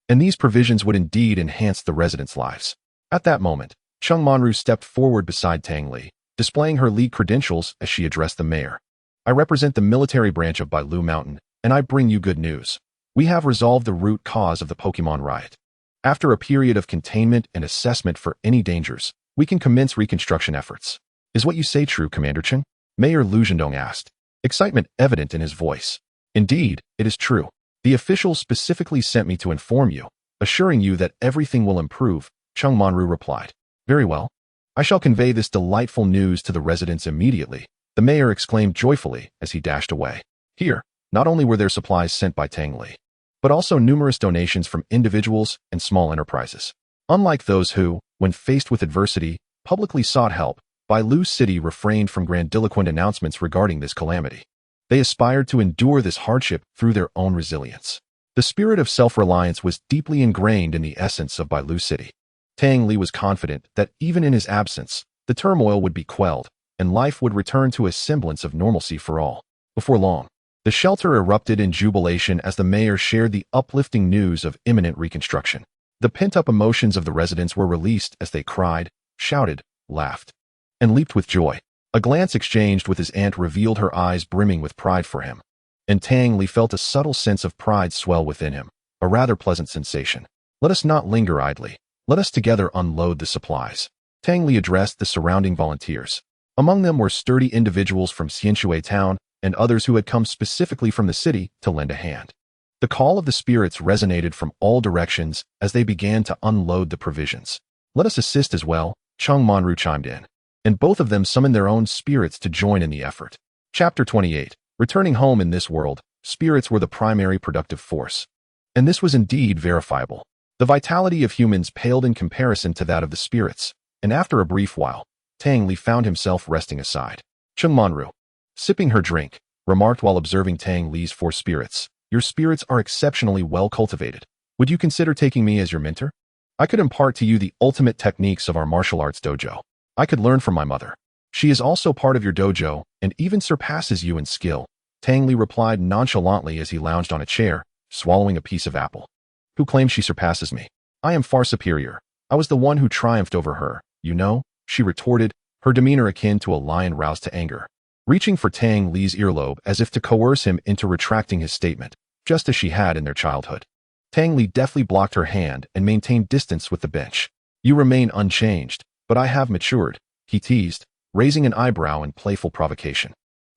and these provisions would indeed enhance the residents' lives. At that moment, Chung Monru stepped forward beside Tang Li, displaying her league credentials as she addressed the mayor. I represent the military branch of Bailu Mountain, and I bring you good news. We have resolved the root cause of the Pokémon riot. After a period of containment and assessment for any dangers, we can commence reconstruction efforts. Is what you say true, Commander Chen? Mayor Lu Zhendong asked, excitement evident in his voice. Indeed, it is true. The officials specifically sent me to inform you, assuring you that everything will improve, Chung Monru replied. Very well. I shall convey this delightful news to the residents immediately, the mayor exclaimed joyfully as he dashed away. Here, not only were there supplies sent by Tang Li, but also numerous donations from individuals and small enterprises. Unlike those who, when faced with adversity, publicly sought help, Bailu City refrained from grandiloquent announcements regarding this calamity. They aspired to endure this hardship through their own resilience. The spirit of self-reliance was deeply ingrained in the essence of Bailu City. Tang Li was confident that even in his absence, the turmoil would be quelled, and life would return to a semblance of normalcy for all. Before long, the shelter erupted in jubilation as the mayor shared the uplifting news of imminent reconstruction. The pent-up emotions of the residents were released as they cried, shouted, laughed, and leaped with joy. A glance exchanged with his aunt revealed her eyes brimming with pride for him, and Tang Li felt a subtle sense of pride swell within him, a rather pleasant sensation. Let us not linger idly. Let us together unload the supplies. Tang Li addressed the surrounding volunteers. Among them were sturdy individuals from Xianshui Town and others who had come specifically from the city to lend a hand. The call of the spirits resonated from all directions as they began to unload the provisions. Let us assist as well, Chung Monru chimed in, and both of them summoned their own spirits to join in the effort. Chapter 28. Returning home in this world, spirits were the primary productive force. And this was indeed verifiable. The vitality of humans paled in comparison to that of the spirits, and after a brief while, Tang Li found himself resting aside. Chung Monru, sipping her drink, remarked while observing Tang Li's four spirits, your spirits are exceptionally well cultivated. Would you consider taking me as your mentor? I could impart to you the ultimate techniques of our martial arts dojo. I could learn from my mother. She is also part of your dojo and even surpasses you in skill, Tang Li replied nonchalantly as he lounged on a chair, swallowing a piece of apple. Who claims she surpasses me? I am far superior. I was the one who triumphed over her, you know, she retorted, her demeanor akin to a lion roused to anger. Reaching for Tang Li's earlobe as if to coerce him into retracting his statement, just as she had in their childhood. Tang Li deftly blocked her hand and maintained distance with the bench. You remain unchanged, but I have matured, he teased, raising an eyebrow in playful provocation.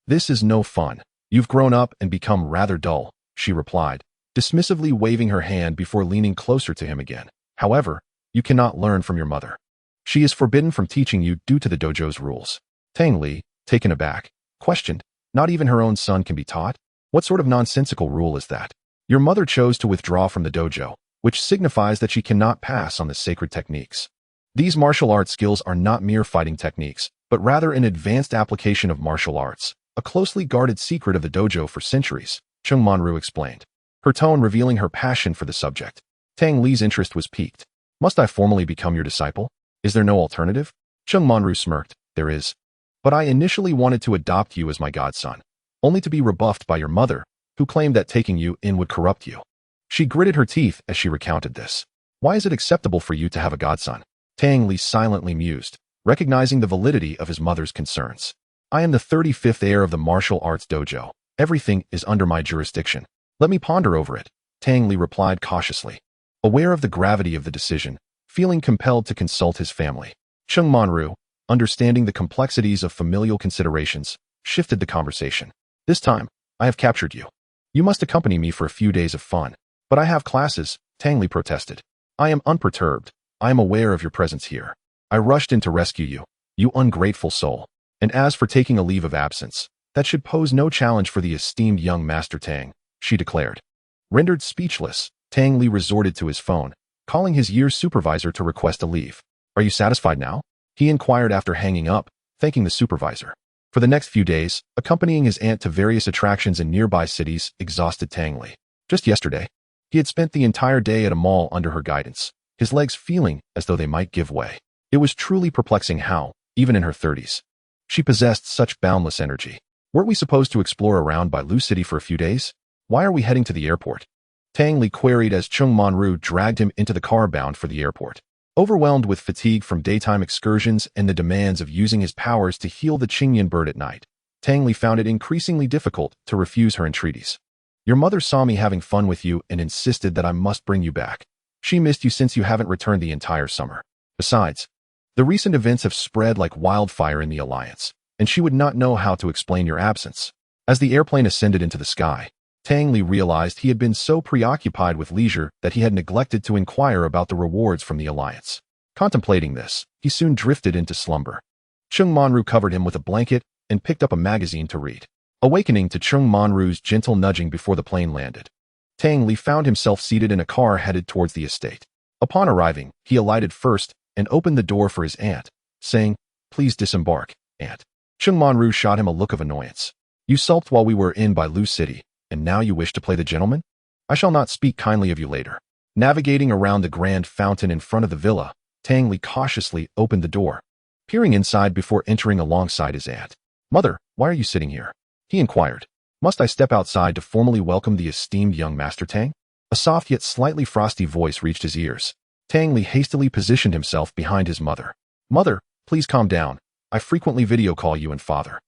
This is no fun. You've grown up and become rather dull, she replied, dismissively waving her hand before leaning closer to him again. However, you cannot learn from your mother. She is forbidden from teaching you due to the dojo's rules. Tang Li, taken aback, questioned, not even her own son can be taught? What sort of nonsensical rule is that? Your mother chose to withdraw from the dojo, which signifies that she cannot pass on the sacred techniques. These martial arts skills are not mere fighting techniques, but rather an advanced application of martial arts, a closely guarded secret of the dojo for centuries, Chung Manru explained, her tone revealing her passion for the subject. Tang Li's interest was piqued. Must I formally become your disciple? Is there no alternative? Chung Manru smirked. There is. But I initially wanted to adopt you as my godson, only to be rebuffed by your mother, who claimed that taking you in would corrupt you. She gritted her teeth as she recounted this. Why is it acceptable for you to have a godson? Tang Li silently mused, recognizing the validity of his mother's concerns. I am the 35th heir of the martial arts dojo. Everything is under my jurisdiction. Let me ponder over it, Tang Li replied cautiously. Aware of the gravity of the decision, feeling compelled to consult his family, Chung Manru, understanding the complexities of familial considerations, shifted the conversation. This time, I have captured you. You must accompany me for a few days of fun. But I have classes, Tang Li protested. I am unperturbed. I am aware of your presence here. I rushed in to rescue you, you ungrateful soul. And as for taking a leave of absence, that should pose no challenge for the esteemed young Master Tang, she declared. Rendered speechless, Tang Li resorted to his phone, calling his year's supervisor to request a leave. Are you satisfied now? He inquired after hanging up, thanking the supervisor. For the next few days, accompanying his aunt to various attractions in nearby cities exhausted Tang Li. Just yesterday, he had spent the entire day at a mall under her guidance, his legs feeling as though they might give way. It was truly perplexing how, even in her 30s, she possessed such boundless energy. Weren't we supposed to explore around by Lu City for a few days? Why are we heading to the airport? Tang Li queried as Chung Manru dragged him into the car bound for the airport. Overwhelmed with fatigue from daytime excursions and the demands of using his powers to heal the Qingyan bird at night, Tang Li found it increasingly difficult to refuse her entreaties. Your mother saw me having fun with you and insisted that I must bring you back. She missed you since you haven't returned the entire summer. Besides, the recent events have spread like wildfire in the Alliance, and she would not know how to explain your absence. As the airplane ascended into the sky, Tang Li realized he had been so preoccupied with leisure that he had neglected to inquire about the rewards from the Alliance. Contemplating this, he soon drifted into slumber. Chung Manru covered him with a blanket and picked up a magazine to read. Awakening to Chung Manru's gentle nudging before the plane landed, Tang Li found himself seated in a car headed towards the estate. Upon arriving, he alighted first and opened the door for his aunt, saying, "Please disembark, aunt." Chung Manru shot him a look of annoyance. You sulked while we were in by Lu City, and now you wish to play the gentleman? I shall not speak kindly of you later. Navigating around the grand fountain in front of the villa, Tang Li cautiously opened the door, peering inside before entering alongside his aunt. Mother, why are you sitting here? He inquired. Must I step outside to formally welcome the esteemed young Master Tang? A soft yet slightly frosty voice reached his ears. Tang Li hastily positioned himself behind his mother. Mother, please calm down. I frequently video call you and father.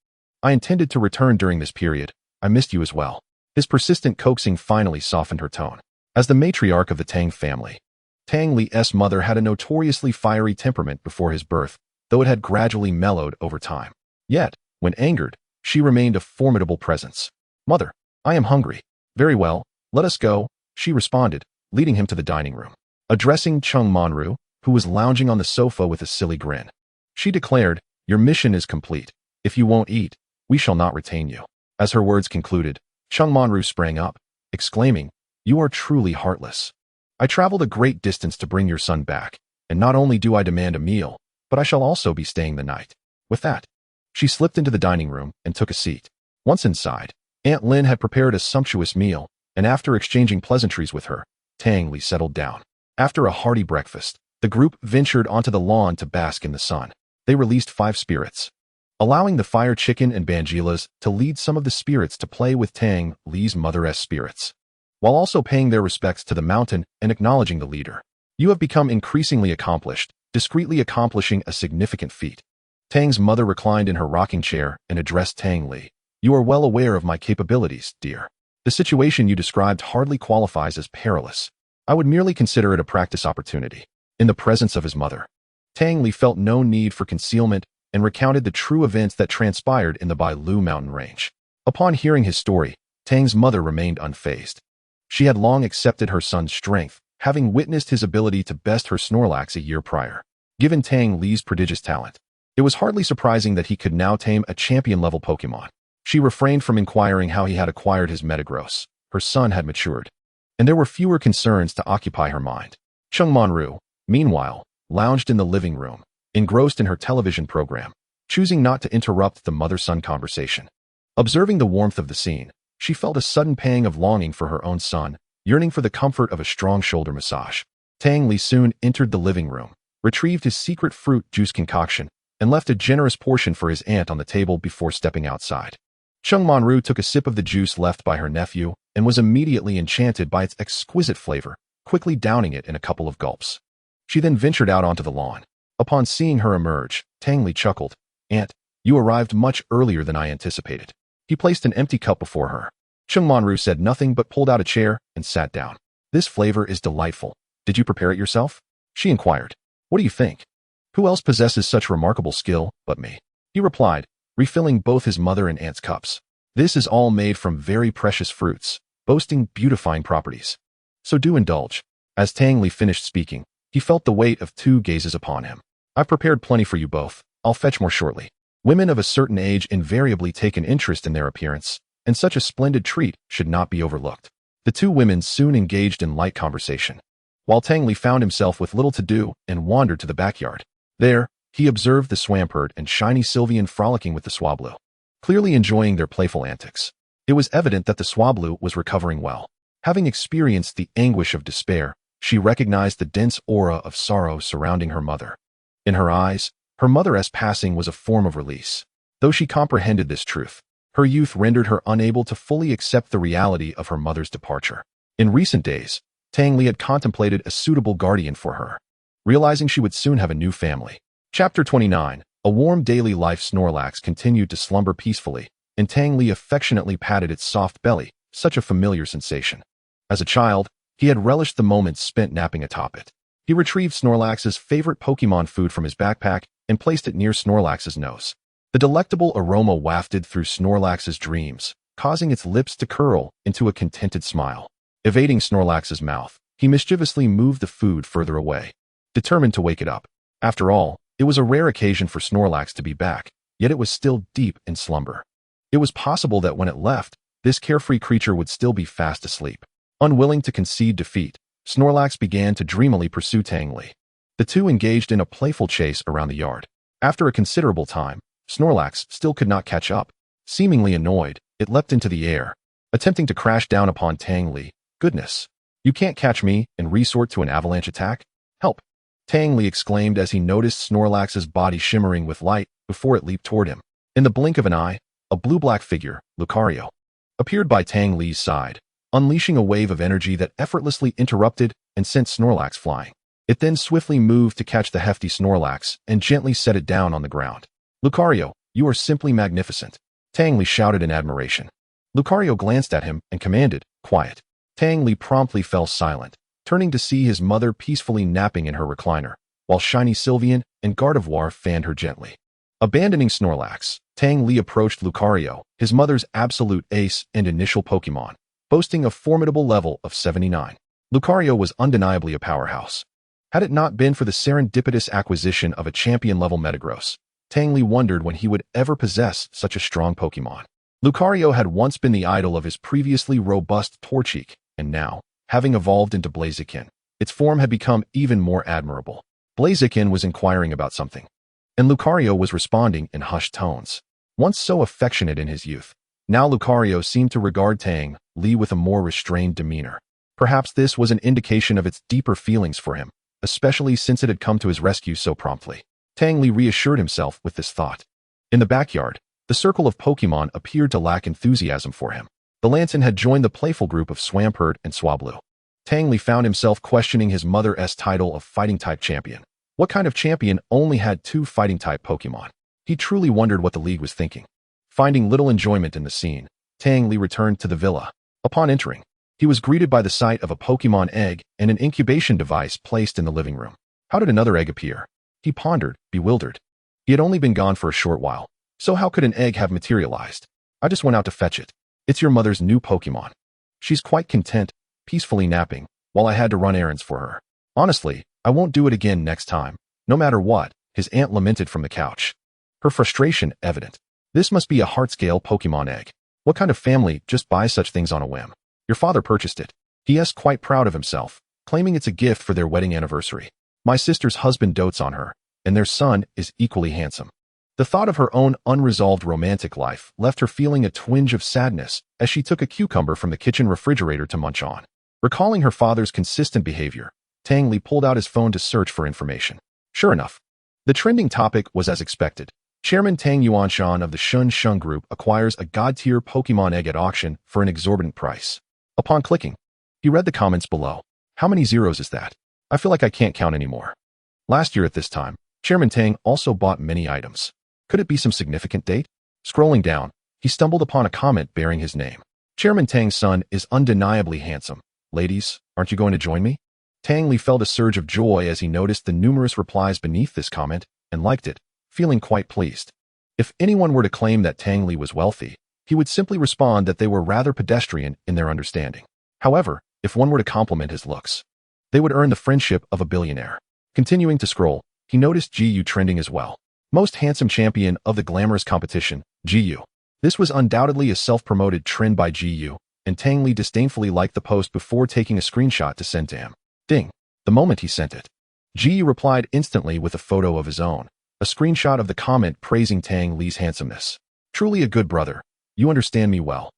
I intended to return during this period. I missed you as well. His persistent coaxing finally softened her tone. As the matriarch of the Tang family, Tang Li's mother had a notoriously fiery temperament before his birth, though it had gradually mellowed over time. Yet, when angered, she remained a formidable presence. Mother, I am hungry. Very well, let us go, she responded, leading him to the dining room. Addressing Chung Manru, who was lounging on the sofa with a silly grin, she declared, your mission is complete. If you won't eat, we shall not retain you. As her words concluded, Chung Manru sprang up, exclaiming, you are truly heartless. I traveled a great distance to bring your son back, and not only do I demand a meal, but I shall also be staying the night. With that, she slipped into the dining room and took a seat. Once inside, Aunt Lin had prepared a sumptuous meal, and after exchanging pleasantries with her, Tang Li settled down. After a hearty breakfast, the group ventured onto the lawn to bask in the sun. They released 5 spirits. allowing the fire chicken and bangilas to lead some of the spirits to play with Tang Li's mother's spirits, while also paying their respects to the mountain and acknowledging the leader. You have become increasingly accomplished, discreetly accomplishing a significant feat. Tang's mother reclined in her rocking chair and addressed Tang Li. You are well aware of my capabilities, dear. The situation you described hardly qualifies as perilous. I would merely consider it a practice opportunity. In the presence of his mother, Tang Li felt no need for concealment and recounted the true events that transpired in the Bailu mountain range. Upon hearing his story, Tang's mother remained unfazed. She had long accepted her son's strength, having witnessed his ability to best her Snorlax a year prior. Given Tang Li's prodigious talent, it was hardly surprising that he could now tame a champion-level Pokémon. She refrained from inquiring how he had acquired his Metagross. Her son had matured, and there were fewer concerns to occupy her mind. Chungmonru, meanwhile, lounged in the living room, engrossed in her television program, choosing not to interrupt the mother-son conversation. Observing the warmth of the scene, she felt a sudden pang of longing for her own son, yearning for the comfort of a strong shoulder massage. Tang Li soon entered the living room, retrieved his secret fruit juice concoction, and left a generous portion for his aunt on the table before stepping outside. Chungmonru took a sip of the juice left by her nephew and was immediately enchanted by its exquisite flavor, quickly downing it in a couple of gulps. She then ventured out onto the lawn. Upon seeing her emerge, Tang Li chuckled. Aunt, you arrived much earlier than I anticipated. He placed an empty cup before her. Chungmonru said nothing but pulled out a chair and sat down. This flavor is delightful. Did you prepare it yourself? She inquired. What do you think? Who else possesses such remarkable skill but me? He replied, refilling both his mother and aunt's cups. This is all made from very precious fruits, boasting beautifying properties. So do indulge. As Tang Li finished speaking, he felt the weight of two gazes upon him. I've prepared plenty for you both. I'll fetch more shortly. Women of a certain age invariably take an interest in their appearance, and such a splendid treat should not be overlooked. The two women soon engaged in light conversation, while Tang Li found himself with little to do and wandered to the backyard. There, he observed the Swampert and shiny Sylveon frolicking with the Swablu, clearly enjoying their playful antics. It was evident that the Swablu was recovering well. Having experienced the anguish of despair, she recognized the dense aura of sorrow surrounding her mother. In her eyes, her mother's passing was a form of release. Though she comprehended this truth, her youth rendered her unable to fully accept the reality of her mother's departure. In recent days, Tang Li had contemplated a suitable guardian for her, realizing she would soon have a new family. Chapter 29. A warm daily life. Snorlax continued to slumber peacefully, and Tang Li affectionately patted its soft belly, such a familiar sensation. As a child, he had relished the moments spent napping atop it. He retrieved Snorlax's favorite Pokémon food from his backpack and placed it near Snorlax's nose. The delectable aroma wafted through Snorlax's dreams, causing its lips to curl into a contented smile. Evading Snorlax's mouth, he mischievously moved the food further away, determined to wake it up. After all, it was a rare occasion for Snorlax to be back, yet it was still deep in slumber. It was possible that when it left, this carefree creature would still be fast asleep. Unwilling to concede defeat, Snorlax began to dreamily pursue Tang Li. The two engaged in a playful chase around the yard. After a considerable time, Snorlax still could not catch up. Seemingly annoyed, it leapt into the air, attempting to crash down upon Tang Li. Goodness! You can't catch me and resort to an avalanche attack? Help! Tang Li exclaimed as he noticed Snorlax's body shimmering with light before it leaped toward him. In the blink of an eye, a blue-black figure, Lucario, appeared by Tang Li's side, unleashing a wave of energy that effortlessly interrupted and sent Snorlax flying. It then swiftly moved to catch the hefty Snorlax and gently set it down on the ground. Lucario, you are simply magnificent, Tang Li shouted in admiration. Lucario glanced at him and commanded, quiet. Tang Li promptly fell silent, turning to see his mother peacefully napping in her recliner, while shiny Sylveon and Gardevoir fanned her gently. Abandoning Snorlax, Tang Li approached Lucario, his mother's absolute ace and initial Pokémon, boasting a formidable level of 79. Lucario was undeniably a powerhouse. Had it not been for the serendipitous acquisition of a champion-level Metagross, Tang Li wondered when he would ever possess such a strong Pokémon. Lucario had once been the idol of his previously robust Torchic, and now, having evolved into Blaziken, its form had become even more admirable. Blaziken was inquiring about something, and Lucario was responding in hushed tones. Once so affectionate in his youth, now Lucario seemed to regard Tang Li with a more restrained demeanor. Perhaps this was an indication of its deeper feelings for him, especially since it had come to his rescue so promptly. Tang Li reassured himself with this thought. In the backyard, the circle of Pokémon appeared to lack enthusiasm for him. The Lantern had joined the playful group of Swampert and Swablu. Tang Li found himself questioning his mother's title of fighting-type champion. What kind of champion only had 2 fighting-type Pokémon? He truly wondered what the league was thinking. Finding little enjoyment in the scene, Tang Li returned to the villa. Upon entering, he was greeted by the sight of a Pokémon egg and an incubation device placed in the living room. How did another egg appear? He pondered, bewildered. He had only been gone for a short while, so how could an egg have materialized? I just went out to fetch it. It's your mother's new Pokémon. She's quite content, peacefully napping, while I had to run errands for her. Honestly, I won't do it again next time. No matter what, his aunt lamented from the couch. Her frustration evident. This must be a heart-scale Pokémon egg. What kind of family just buys such things on a whim? Your father purchased it. He is quite proud of himself, claiming it's a gift for their wedding anniversary. My sister's husband dotes on her, and their son is equally handsome. The thought of her own unresolved romantic life left her feeling a twinge of sadness as she took a cucumber from the kitchen refrigerator to munch on. Recalling her father's consistent behavior, Tang Li pulled out his phone to search for information. Sure enough, the trending topic was as expected. Chairman Tang Yuanshan of the Shun Shun Group acquires a god-tier Pokémon egg at auction for an exorbitant price. Upon clicking, he read the comments below. How many zeros is that? I feel like I can't count anymore. Last year at this time, Chairman Tang also bought many items. Could it be some significant date? Scrolling down, he stumbled upon a comment bearing his name. Chairman Tang's son is undeniably handsome. Ladies, aren't you going to join me? Tang Li felt a surge of joy as he noticed the numerous replies beneath this comment and liked it, feeling quite pleased. If anyone were to claim that Tang Li was wealthy, he would simply respond that they were rather pedestrian in their understanding. However, if one were to compliment his looks, they would earn the friendship of a billionaire. Continuing to scroll, he noticed GU trending as well. Most handsome champion of the glamorous competition, GU. This was undoubtedly a self-promoted trend by GU, and Tang Li disdainfully liked the post before taking a screenshot to send to him. Ding. The moment he sent it, GU replied instantly with a photo of his own, a screenshot of the comment praising Tang Li's handsomeness. Truly a good brother. You understand me well.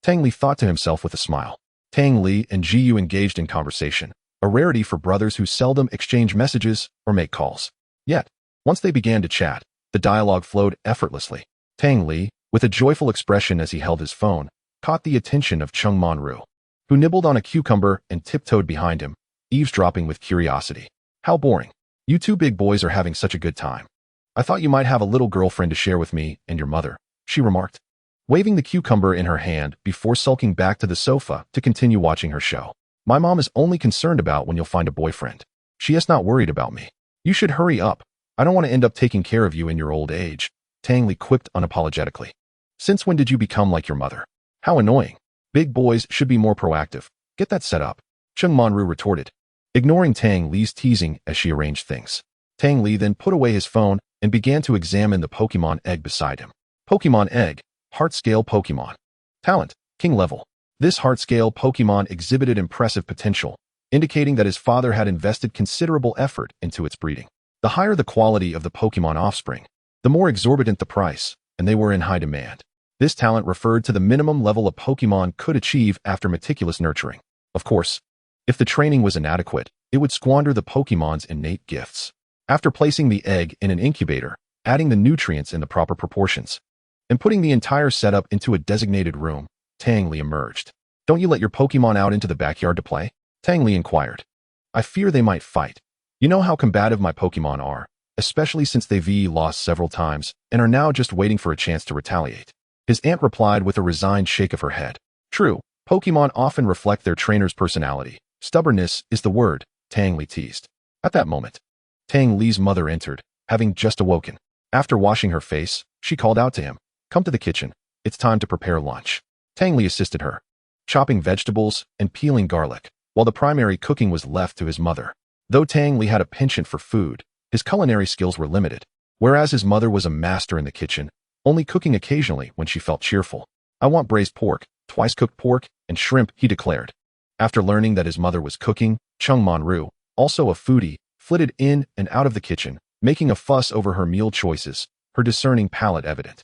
Tang Li thought to himself with a smile. Tang Li and GU engaged in conversation, a rarity for brothers who seldom exchange messages or make calls. Yet, once they began to chat, the dialogue flowed effortlessly. Tang Li, with a joyful expression as he held his phone, caught the attention of Chung Monru, who nibbled on a cucumber and tiptoed behind him, eavesdropping with curiosity. How boring. You two big boys are having such a good time. I thought you might have a little girlfriend to share with me and your mother, she remarked, waving the cucumber in her hand before sulking back to the sofa to continue watching her show. My mom is only concerned about when you'll find a boyfriend. She is not worried about me. You should hurry up. I don't want to end up taking care of you in your old age, Tang Li quipped unapologetically. Since when did you become like your mother? How annoying. Big boys should be more proactive. Get that set up, Chung Monru retorted, ignoring Tang Li's teasing as she arranged things. Tang Li then put away his phone and began to examine the Pokémon egg beside him. Pokémon egg, heart-scale Pokémon. Talent, king level. This heart-scale Pokémon exhibited impressive potential, indicating that his father had invested considerable effort into its breeding. The higher the quality of the Pokémon offspring, the more exorbitant the price, and they were in high demand. This talent referred to the minimum level a Pokémon could achieve after meticulous nurturing. Of course, if the training was inadequate, it would squander the Pokémon's innate gifts. After placing the egg in an incubator, adding the nutrients in the proper proportions, and putting the entire setup into a designated room, Tang Li emerged. Don't you let your Pokémon out into the backyard to play? Tang Li inquired. I fear they might fight. You know how combative my Pokémon are, especially since they've lost several times and are now just waiting for a chance to retaliate. His aunt replied with a resigned shake of her head. True, Pokémon often reflect their trainer's personality. Stubbornness is the word, Tang Li teased. At that moment, Tang Li's mother entered, having just awoken. After washing her face, she called out to him. Come to the kitchen. It's time to prepare lunch. Tang Li assisted her, chopping vegetables and peeling garlic, while the primary cooking was left to his mother. Though Tang Li had a penchant for food, his culinary skills were limited, whereas his mother was a master in the kitchen, only cooking occasionally when she felt cheerful. I want braised pork, twice-cooked pork, and shrimp, he declared. After learning that his mother was cooking, Chung Monru, also a foodie, flitted in and out of the kitchen, making a fuss over her meal choices, her discerning palate evident.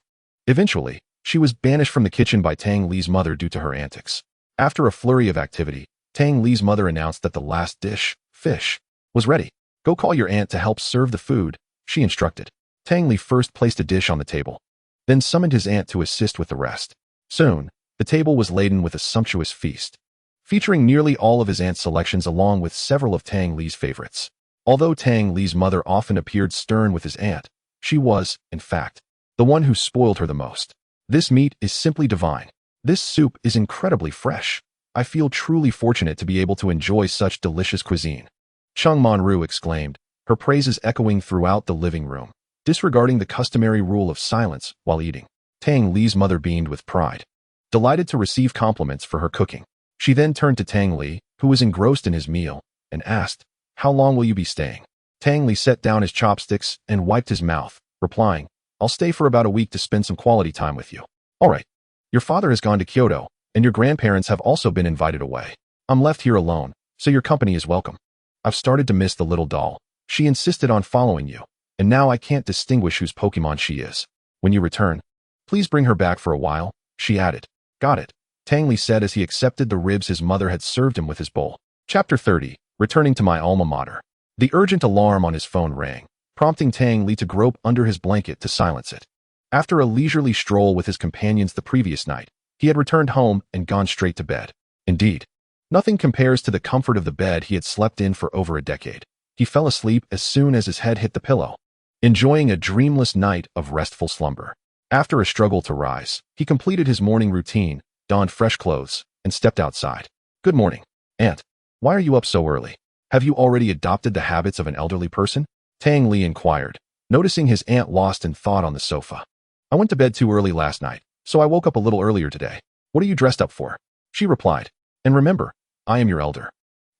Eventually, she was banished from the kitchen by Tang Li's mother due to her antics. After a flurry of activity, Tang Li's mother announced that the last dish, fish, was ready. Go call your aunt to help serve the food, she instructed. Tang Li first placed a dish on the table. then summoned his aunt to assist with the rest. Soon, the table was laden with a sumptuous feast, featuring nearly all of his aunt's selections along with several of Tang Li's favorites. Although Tang Li's mother often appeared stern with his aunt, she was, in fact, the one who spoiled her the most. This meat is simply divine. This soup is incredibly fresh. I feel truly fortunate to be able to enjoy such delicious cuisine. Chung Monru exclaimed, her praises echoing throughout the living room, disregarding the customary rule of silence while eating. Tang Li's mother beamed with pride, delighted to receive compliments for her cooking. She then turned to Tang Li, who was engrossed in his meal, and asked, "How long will you be staying?" Tang Li set down his chopsticks and wiped his mouth, replying, "I'll stay for about a week to spend some quality time with you." "All right. Your father has gone to Kyoto, and your grandparents have also been invited away. I'm left here alone, so your company is welcome. I've started to miss the little doll. She insisted on following you, and now I can't distinguish whose Pokémon she is. When you return, please bring her back for a while," she added. "Got it," Tang Li said as he accepted the ribs his mother had served him with his bowl. Chapter 30, Returning to my alma mater. The urgent alarm on his phone rang, prompting Tang Li to grope under his blanket to silence it. After a leisurely stroll with his companions the previous night, he had returned home and gone straight to bed. Indeed, nothing compares to the comfort of the bed he had slept in for over a decade. He fell asleep as soon as his head hit the pillow, enjoying a dreamless night of restful slumber. After a struggle to rise, he completed his morning routine, donned fresh clothes, and stepped outside. "Good morning, Aunt. Why are you up so early? Have you already adopted the habits of an elderly person?" Tang Li inquired, noticing his aunt lost in thought on the sofa. "I went to bed too early last night, so I woke up a little earlier today. What are you dressed up for?" she replied. "And remember, I am your elder.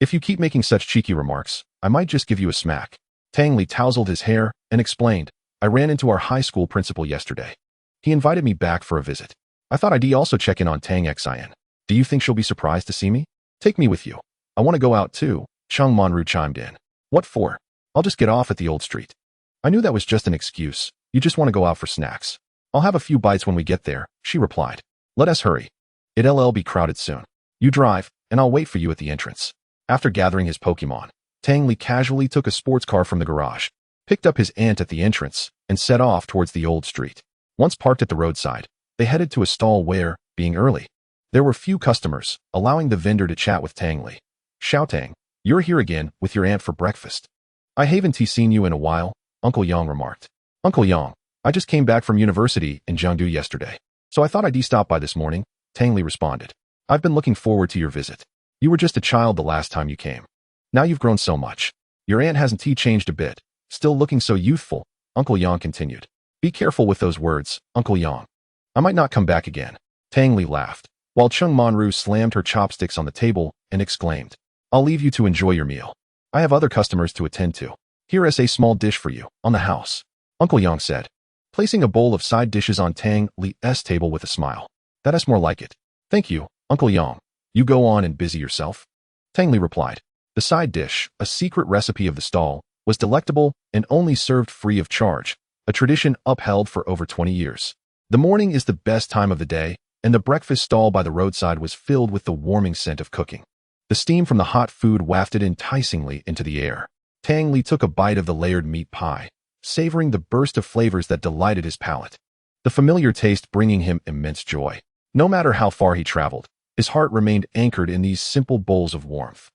If you keep making such cheeky remarks, I might just give you a smack." Tang Li tousled his hair and explained, "I ran into our high school principal yesterday. He invited me back for a visit. I thought I'd also check in on Tang Xin. Do you think she'll be surprised to see me? Take me with you. I want to go out too," Chung Monru chimed in. "What for? I'll just get off at the old street." "I knew that was just an excuse. You just want to go out for snacks." "I'll have a few bites when we get there," she replied. "Let us hurry. It'll be crowded soon. You drive, and I'll wait for you at the entrance." After gathering his Pokémon, Tang Li casually took a sports car from the garage, picked up his aunt at the entrance, and set off towards the old street. Once parked at the roadside, they headed to a stall where, being early, there were few customers, allowing the vendor to chat with Tang Li. "Xiaotang, you're here again with your aunt for breakfast. I haven't seen you in a while," Uncle Yang remarked. "Uncle Yang, I just came back from university in Jiangdu yesterday, so I thought I'd stop by this morning," Tang Li responded. "I've been looking forward to your visit. You were just a child the last time you came. Now you've grown so much. Your aunt hasn't changed a bit, still looking so youthful," Uncle Yang continued. "Be careful with those words, Uncle Yang. I might not come back again." Tang Li laughed, while Chung Monru slammed her chopsticks on the table and exclaimed, "I'll leave you to enjoy your meal. I have other customers to attend to. Here is a small dish for you, on the house," Uncle Yang said, placing a bowl of side dishes on Tang Li's table with a smile. "That's more like it." "Thank you, Uncle Yang. You go on and busy yourself," Tang Li replied. The side dish, a secret recipe of the stall, was delectable and only served free of charge, a tradition upheld for over 20 years. The morning is the best time of the day, and the breakfast stall by the roadside was filled with the warming scent of cooking. The steam from the hot food wafted enticingly into the air. Tang Li took a bite of the layered meat pie, savoring the burst of flavors that delighted his palate, the familiar taste bringing him immense joy. No matter how far he traveled, his heart remained anchored in these simple bowls of warmth.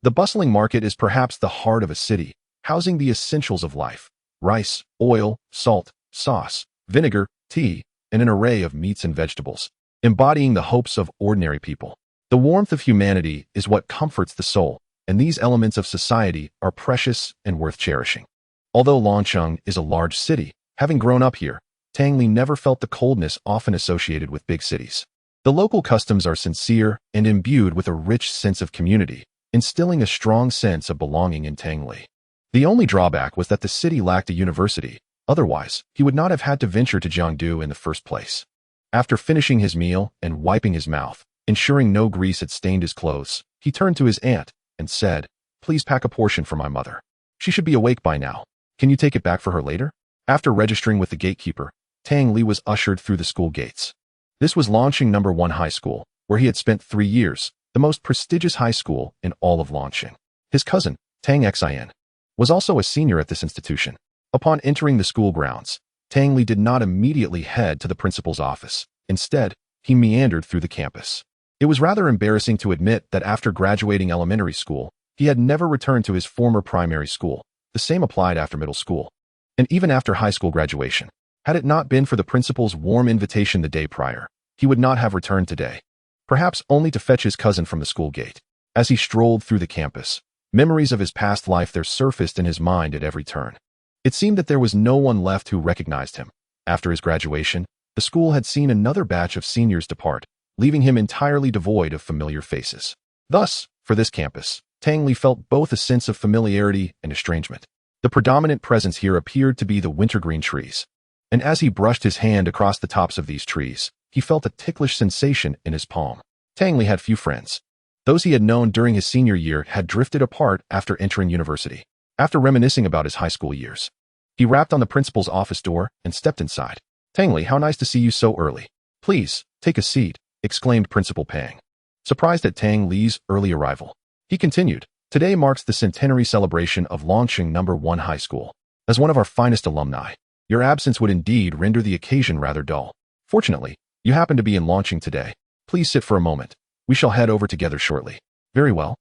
The bustling market is perhaps the heart of a city, housing the essentials of life: rice, oil, salt, sauce, vinegar, tea, and an array of meats and vegetables, embodying the hopes of ordinary people. The warmth of humanity is what comforts the soul, and these elements of society are precious and worth cherishing. Although Longcheng is a large city, having grown up here, Tang Li never felt the coldness often associated with big cities. The local customs are sincere and imbued with a rich sense of community, instilling a strong sense of belonging in Tang Li. The only drawback was that the city lacked a university, otherwise he would not have had to venture to Jiangdu in the first place. After finishing his meal and wiping his mouth, ensuring no grease had stained his clothes, he turned to his aunt and said, "Please pack a portion for my mother. She should be awake by now. Can you take it back for her later?" After registering with the gatekeeper, Tang Li was ushered through the school gates. This was Longqing No. 1 High School, where he had spent 3 years, the most prestigious high school in all of Longqing. His cousin, Tang Xin, was also a senior at this institution. Upon entering the school grounds, Tang Li did not immediately head to the principal's office. Instead, he meandered through the campus. It was rather embarrassing to admit that after graduating elementary school, he had never returned to his former primary school. The same applied after middle school, and even after high school graduation. Had it not been for the principal's warm invitation the day prior, he would not have returned today, perhaps only to fetch his cousin from the school gate. As he strolled through the campus, memories of his past life there surfaced in his mind at every turn. It seemed that there was no one left who recognized him. After his graduation, the school had seen another batch of seniors depart, leaving him entirely devoid of familiar faces. Thus, for this campus, Tang Li felt both a sense of familiarity and estrangement. The predominant presence here appeared to be the wintergreen trees, and as he brushed his hand across the tops of these trees, he felt a ticklish sensation in his palm. Tang Li had few friends. Those he had known during his senior year had drifted apart after entering university. After reminiscing about his high school years, he rapped on the principal's office door and stepped inside. "Tang Li, how nice to see you so early. Please, take a seat," exclaimed Principal Pang, surprised at Tang Li's early arrival. He continued, "Today marks the centenary celebration of Longqing No. 1 High School. As one of our finest alumni, your absence would indeed render the occasion rather dull. Fortunately, you happen to be in Longqing today. Please sit for a moment. We shall head over together shortly." "Very well.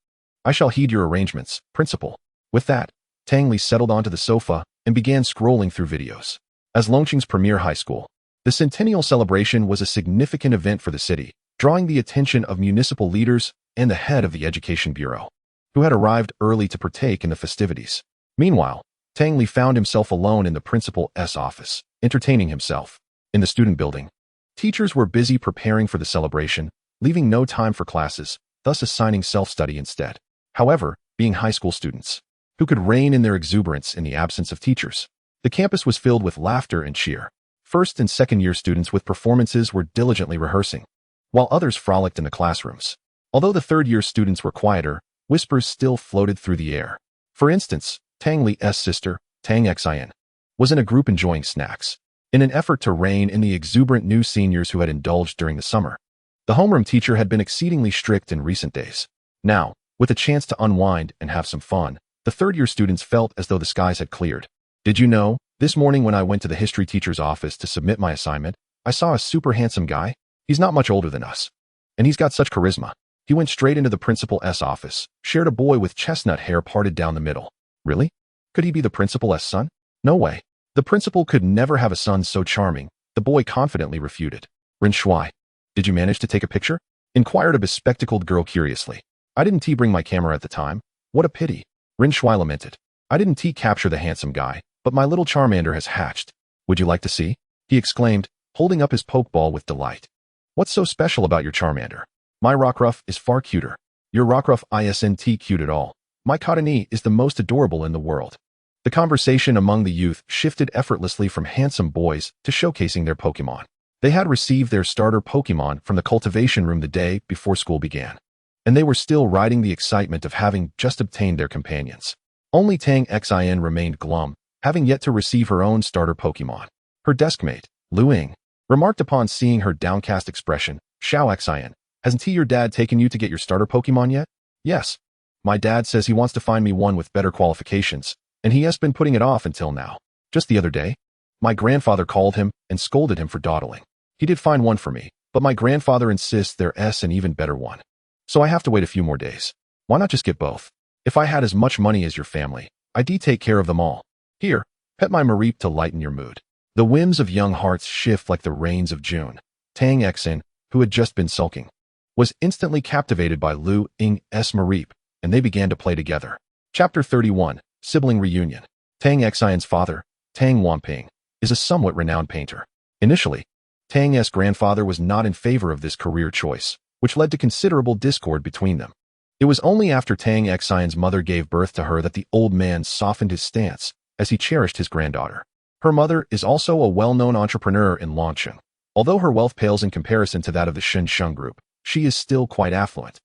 I shall heed your arrangements, Principal." With that, Tang Li settled onto the sofa and began scrolling through videos. As Longqing's premier high school, the centennial celebration was a significant event for the city, drawing the attention of municipal leaders and the head of the Education Bureau, who had arrived early to partake in the festivities. Meanwhile, Tang Li found himself alone in the principal's office, entertaining himself. In the student building, teachers were busy preparing for the celebration, leaving no time for classes, thus assigning self-study instead. However, being high school students, who could rein in their exuberance in the absence of teachers, the campus was filled with laughter and cheer. First and second-year students with performances were diligently rehearsing, while others frolicked in the classrooms. Although the third-year students were quieter, whispers still floated through the air. For instance, Tang Li's sister, Tang Xin, was in a group enjoying snacks. In an effort to rein in the exuberant new seniors who had indulged during the summer, the homeroom teacher had been exceedingly strict in recent days. Now, with a chance to unwind and have some fun, the third-year students felt as though the skies had cleared. "Did you know, this morning when I went to the history teacher's office to submit my assignment, I saw a super handsome guy? He's not much older than us, and he's got such charisma." He went straight into the principal's office, shared a boy with chestnut hair parted down the middle. Really? Could he be the principal's son? No way. The principal could never have a son so charming, the boy confidently refuted. "Rin Shui, did you manage to take a picture?" inquired a bespectacled girl curiously. "I didn't bring my camera at the time. What a pity." Rin Shui lamented. "I didn't capture the handsome guy, but my little Charmander has hatched. Would you like to see?" he exclaimed, holding up his pokeball with delight. "What's so special about your Charmander? My Rockruff is far cuter. Your Rockruff isn't cute at all. My Cottonee is the most adorable in the world." The conversation among the youth shifted effortlessly from handsome boys to showcasing their Pokémon. They had received their starter Pokémon from the cultivation room the day before school began, and they were still riding the excitement of having just obtained their companions. Only Tang Xin remained glum, having yet to receive her own starter Pokémon. Her deskmate, Luing, remarked upon seeing her downcast expression, "Xiao Xin, hasn't your dad taken you to get your starter Pokémon yet?" "Yes. My dad says he wants to find me one with better qualifications, and he has been putting it off until now. Just the other day, my grandfather called him and scolded him for dawdling. He did find one for me, but my grandfather insists there's an even better one. So I have to wait a few more days. Why not just get both? If I had as much money as your family, I'd take care of them all. Here, pet my Mareep to lighten your mood." The whims of young hearts shift like the rains of June. Tang Xin, who had just been sulking, was instantly captivated by Lu Ying's Mareep, and they began to play together. Chapter 31, Sibling Reunion. Tang Xin's father, Tang Wanping, is a somewhat renowned painter. Initially, Tang's grandfather was not in favor of this career choice, which led to considerable discord between them. It was only after Tang Xin's mother gave birth to her that the old man softened his stance, as he cherished his granddaughter. Her mother is also a well-known entrepreneur in Longqing. Although her wealth pales in comparison to that of the Shenzhen group, she is still quite affluent.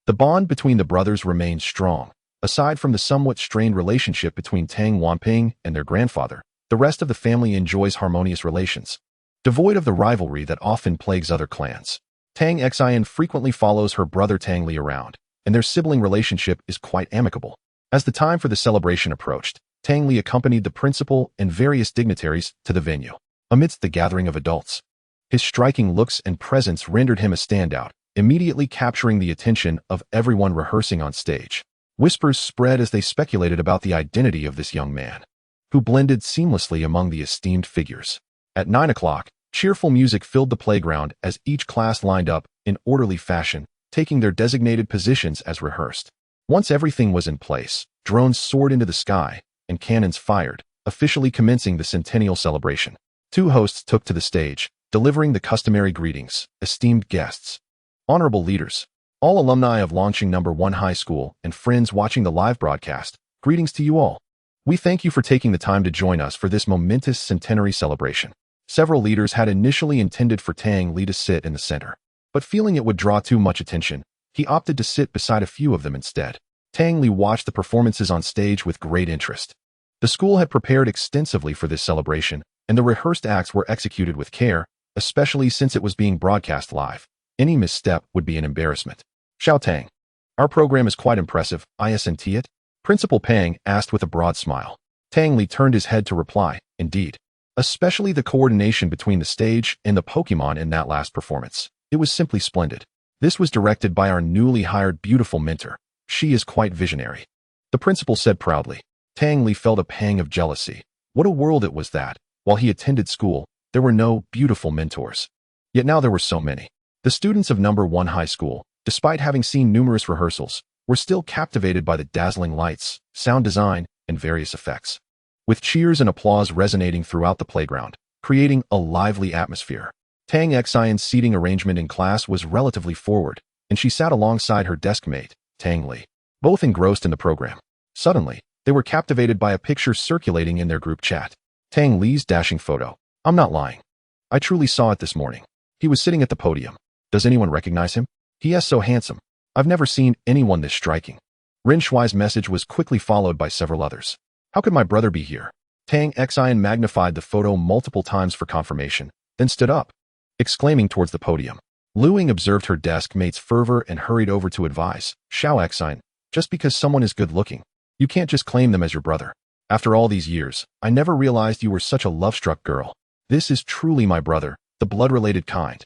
The bond between the brothers remains strong. Aside from the somewhat strained relationship between Tang Wanping and their grandfather, the rest of the family enjoys harmonious relations, devoid of the rivalry that often plagues other clans. Tang Xin frequently follows her brother Tang Li around, and their sibling relationship is quite amicable. As the time for the celebration approached, Tang Li accompanied the principal and various dignitaries to the venue. amidst the gathering of adults. His striking looks and presence rendered him a standout, immediately capturing the attention of everyone rehearsing on stage. Whispers spread as they speculated about the identity of this young man, who blended seamlessly among the esteemed figures. At 9 o'clock, cheerful music filled the playground as each class lined up in orderly fashion, taking their designated positions as rehearsed. Once everything was in place, drones soared into the sky, and cannons fired, officially commencing the centennial celebration. Two hosts took to the stage, delivering the customary greetings. Esteemed guests, honorable leaders, all alumni of launching number 1 high school, and friends watching the live broadcast, greetings to you all. We thank you for taking the time to join us for this momentous centenary celebration. Several leaders had initially intended for Tang Li to sit in the center, but feeling it would draw too much attention, he opted to sit beside a few of them instead. Tang Li watched the performances on stage with great interest. The school had prepared extensively for this celebration, and the rehearsed acts were executed with care, especially since it was being broadcast live. Any misstep would be an embarrassment. Xiao Tang, our program is quite impressive, isn't it? Principal Pang asked with a broad smile. Tang Li turned his head to reply, indeed. Especially the coordination between the stage and the Pokémon in that last performance. It was simply splendid. This was directed by our newly hired beautiful mentor. She is quite visionary. The principal said proudly. Tang Li felt a pang of jealousy. What a world it was that, while he attended school, there were no beautiful mentors. Yet now there were so many. The students of number 1 high school, despite having seen numerous rehearsals, were still captivated by the dazzling lights, sound design, and various effects. With cheers and applause resonating throughout the playground, creating a lively atmosphere. Tang Xian's seating arrangement in class was relatively forward, and she sat alongside her desk mate, Tang Li, both engrossed in the program. Suddenly, they were captivated by a picture circulating in their group chat. Tang Li's dashing photo. I'm not lying. I truly saw it this morning. He was sitting at the podium. Does anyone recognize him? He is so handsome. I've never seen anyone this striking. Ren Shuai's message was quickly followed by several others. How could my brother be here? Tang Xian magnified the photo multiple times for confirmation, then stood up, exclaiming towards the podium. Luing observed her desk mate's fervor and hurried over to advise. Xiao Xian, just because someone is good-looking, you can't just claim them as your brother. After all these years, I never realized you were such a love-struck girl. This is truly my brother, the blood-related kind.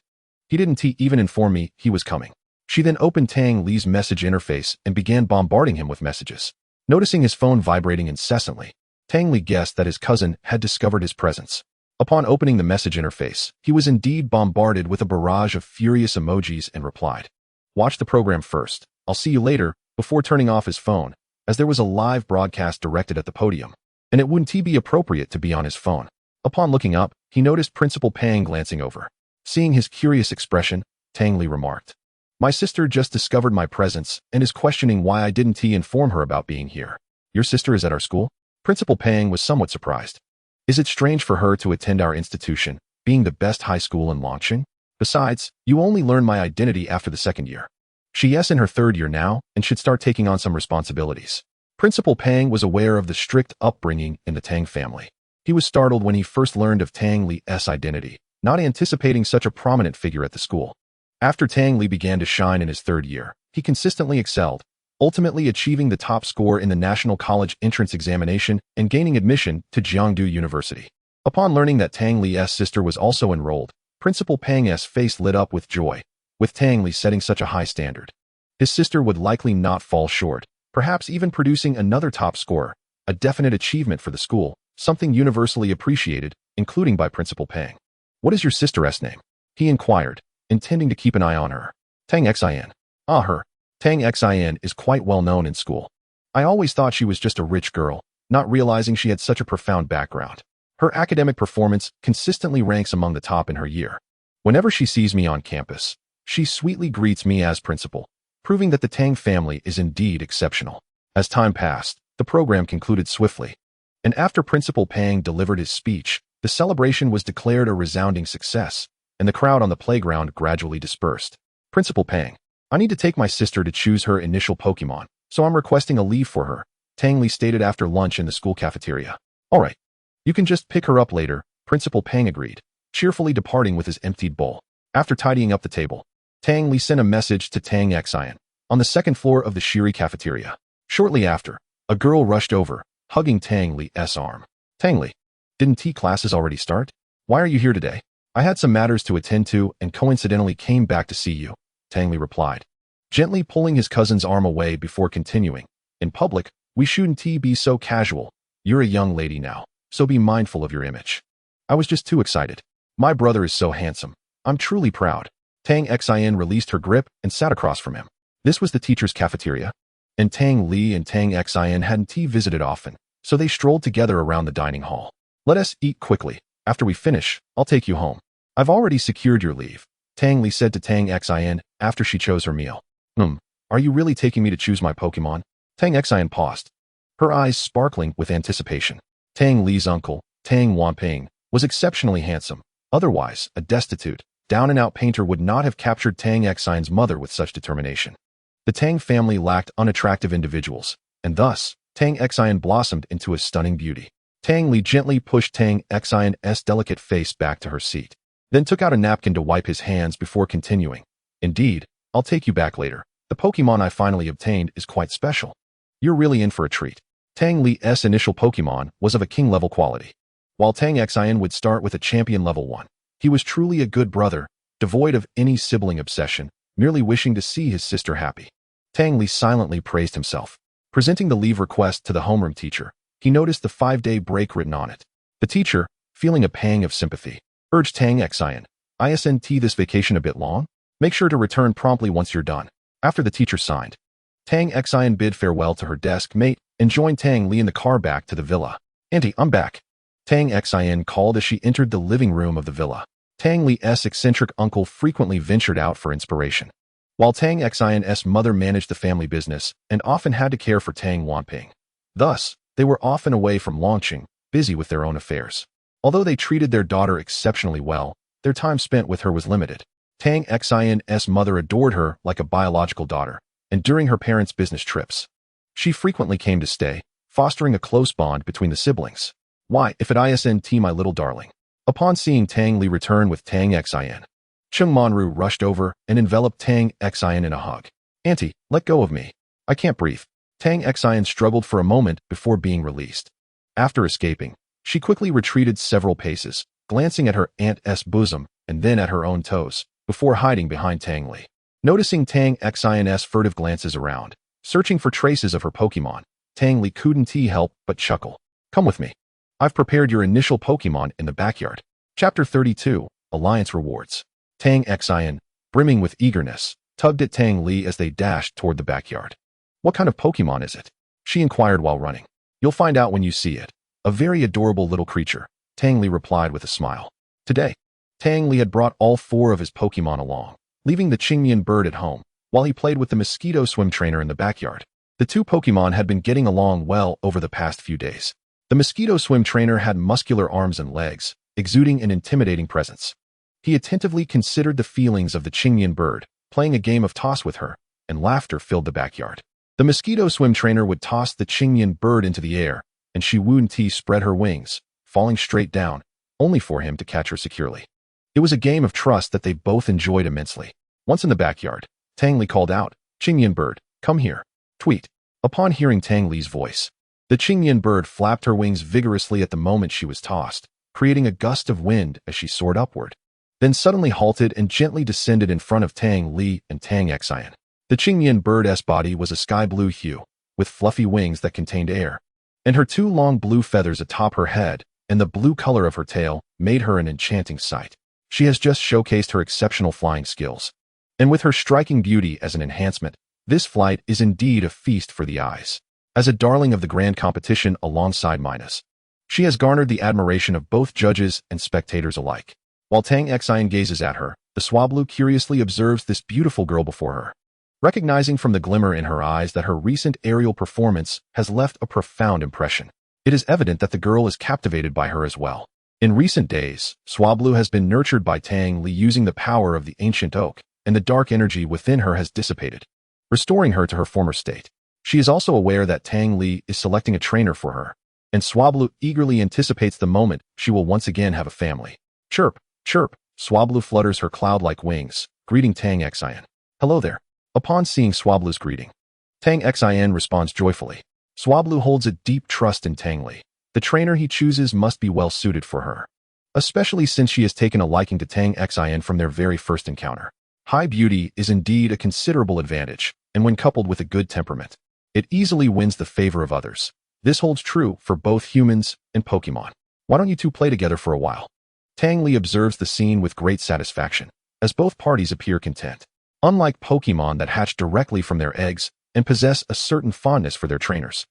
He didn't even inform me he was coming. She then opened Tang Li's message interface and began bombarding him with messages. Noticing his phone vibrating incessantly, Tang Li guessed that his cousin had discovered his presence. Upon opening the message interface, he was indeed bombarded with a barrage of furious emojis and replied, "Watch the program first. I'll see you later," before turning off his phone, as there was a live broadcast directed at the podium, and it wouldn't be appropriate to be on his phone. Upon looking up, he noticed Principal Pang glancing over. Seeing his curious expression, Tang Li remarked, "My sister just discovered my presence and is questioning why I didn't inform her about being here. Your sister is at our school?" Principal Pang was somewhat surprised. Is it strange for her to attend our institution, being the best high school in launching? Besides, you only learned my identity after the 2nd year. She is in her 3rd year now and should start taking on some responsibilities. Principal Pang was aware of the strict upbringing in the Tang family. He was startled when he first learned of Tang Li's identity, not anticipating such a prominent figure at the school. After Tang Li began to shine in his 3rd year, he consistently excelled, ultimately achieving the top score in the National College Entrance Examination and gaining admission to Jiangdu University. Upon learning that Tang Li's sister was also enrolled, Principal Pang's face lit up with joy. With Tang Li setting such a high standard, his sister would likely not fall short, perhaps even producing another top scorer, a definite achievement for the school, something universally appreciated, including by Principal Pang. "What is your sister's name?" he inquired, intending to keep an eye on her. "Tang Xian. Ah, her. Tang Xian is quite well known in school. I always thought she was just a rich girl, not realizing she had such a profound background. Her academic performance consistently ranks among the top in her year. Whenever she sees me on campus, she sweetly greets me as principal, proving that the Tang family is indeed exceptional." As time passed, the program concluded swiftly, and after Principal Pang delivered his speech, the celebration was declared a resounding success, and the crowd on the playground gradually dispersed. "Principal Pang, I need to take my sister to choose her initial Pokémon, so I'm requesting a leave for her," Tang Li stated after lunch in the school cafeteria. "All right. You can just pick her up later," Principal Pang agreed, cheerfully departing with his emptied bowl. After tidying up the table, Tang Li sent a message to Tang Xian on the 2nd floor of the Shiri cafeteria. Shortly after, a girl rushed over, hugging Tang Li's arm. "Tang Li, didn't classes already start? Why are you here today? I had some matters to attend to and coincidentally came back to see you, Tang Li replied, gently pulling his cousin's arm away before continuing. In public, we shouldn't be so casual. You're a young lady now, so be mindful of your image. I was just too excited. My brother is so handsome. I'm truly proud. Tang Xin released her grip and sat across from him. This was the teacher's cafeteria, and Tang Li and Tang Xin hadn't visited often, so they strolled together around the dining hall. Let us eat quickly. After we finish, I'll take you home. I've already secured your leave, Tang Li said to Tang Xin after she chose her meal. Are you really taking me to choose my Pokémon? Tang Xin paused, her eyes sparkling with anticipation. Tang Li's uncle, Tang Wanping, was exceptionally handsome. Otherwise, a destitute, down-and-out painter would not have captured Tang Xin's mother with such determination. The Tang family lacked unattractive individuals, and thus, Tang Xin blossomed into a stunning beauty. Tang Li gently pushed Tang Xin's delicate face back to her seat, then took out a napkin to wipe his hands before continuing. Indeed, I'll take you back later. The Pokémon I finally obtained is quite special. You're really in for a treat. Tang Li's initial Pokémon was of a king-level quality, while Tang Xin would start with a champion level 1. He was truly a good brother, devoid of any sibling obsession, merely wishing to see his sister happy. Tang Li silently praised himself. Presenting the leave request to the homeroom teacher, he noticed the 5-day break written on it. The teacher, feeling a pang of sympathy, urged Tang Xin, "Isn't this vacation a bit long? Make sure to return promptly once you're done." After the teacher signed, Tang Xin bid farewell to her desk mate and joined Tang Li in the car back to the villa. "Auntie, I'm back," Tang Xin called as she entered the living room of the villa. Tang Li's eccentric uncle frequently ventured out for inspiration, while Tang Xin's mother managed the family business and often had to care for Tang Wanping. Thus, they were often away from Longqing, busy with their own affairs. Although they treated their daughter exceptionally well, their time spent with her was limited. Tang Xin's mother adored her like a biological daughter, and during her parents' business trips, she frequently came to stay, fostering a close bond between the siblings. "Why, if it isn't my little darling." Upon seeing Tang Li return with Tang Xin, Chung Monru rushed over and enveloped Tang Xin in a hug. "Auntie, let go of me. I can't breathe." Tang Xin struggled for a moment before being released. After escaping, she quickly retreated several paces, glancing at her aunt's bosom and then at her own toes, before hiding behind Tang Li. Noticing Tang Xin's furtive glances around, searching for traces of her Pokémon, Tang Li couldn't help but chuckle. "Come with me. I've prepared your initial Pokémon in the backyard." Chapter 32, Alliance Rewards. Tang Xin, brimming with eagerness, tugged at Tang Li as they dashed toward the backyard. "What kind of Pokémon is it?" she inquired while running. "You'll find out when you see it. A very adorable little creature," Tang Li replied with a smile. Today, Tang Li had brought all 4 of his Pokémon along, leaving the Qingyan bird at home, while he played with the mosquito swim trainer in the backyard. The 2 Pokémon had been getting along well over the past few days. The mosquito swim trainer had muscular arms and legs, exuding an intimidating presence. He attentively considered the feelings of the Qingyan bird, playing a game of toss with her, and laughter filled the backyard. The mosquito swim trainer would toss the Qingyan bird into the air, and she wouldn't spread her wings, falling straight down, only for him to catch her securely. It was a game of trust that they both enjoyed immensely. Once in the backyard, Tang Li called out, "Qingyan bird, come here." Tweet. Upon hearing Tang Li's voice, the Qingyan bird flapped her wings vigorously at the moment she was tossed, creating a gust of wind as she soared upward, then suddenly halted and gently descended in front of Tang Li and Tang Xin. The Qingyan bird's body was a sky blue hue, with fluffy wings that contained air, and her 2 long blue feathers atop her head and the blue color of her tail made her an enchanting sight. She has just showcased her exceptional flying skills, and with her striking beauty as an enhancement, this flight is indeed a feast for the eyes. As a darling of the grand competition alongside Minas, she has garnered the admiration of both judges and spectators alike. While Tang Xin gazes at her, the Swablu curiously observes this beautiful girl before her, recognizing from the glimmer in her eyes that her recent aerial performance has left a profound impression. It is evident that the girl is captivated by her as well. In recent days, Swablu has been nurtured by Tang Li using the power of the ancient oak, and the dark energy within her has dissipated, restoring her to her former state. She is also aware that Tang Li is selecting a trainer for her, and Swablu eagerly anticipates the moment she will once again have a family. Chirp, chirp, Swablu flutters her cloud-like wings, greeting Tang Xin. "Hello there." Upon seeing Swablu's greeting, Tang Xin responds joyfully. Swablu holds a deep trust in Tang Li. The trainer he chooses must be well suited for her. especially since she has taken a liking to Tang Xin from their very first encounter. High beauty is indeed a considerable advantage, and when coupled with a good temperament, it easily wins the favor of others. This holds true for both humans and Pokémon. Why don't you two play together for a while? Tang Li observes the scene with great satisfaction, as both parties appear content. Unlike Pokémon that hatch directly from their eggs and possess a certain fondness for their trainers,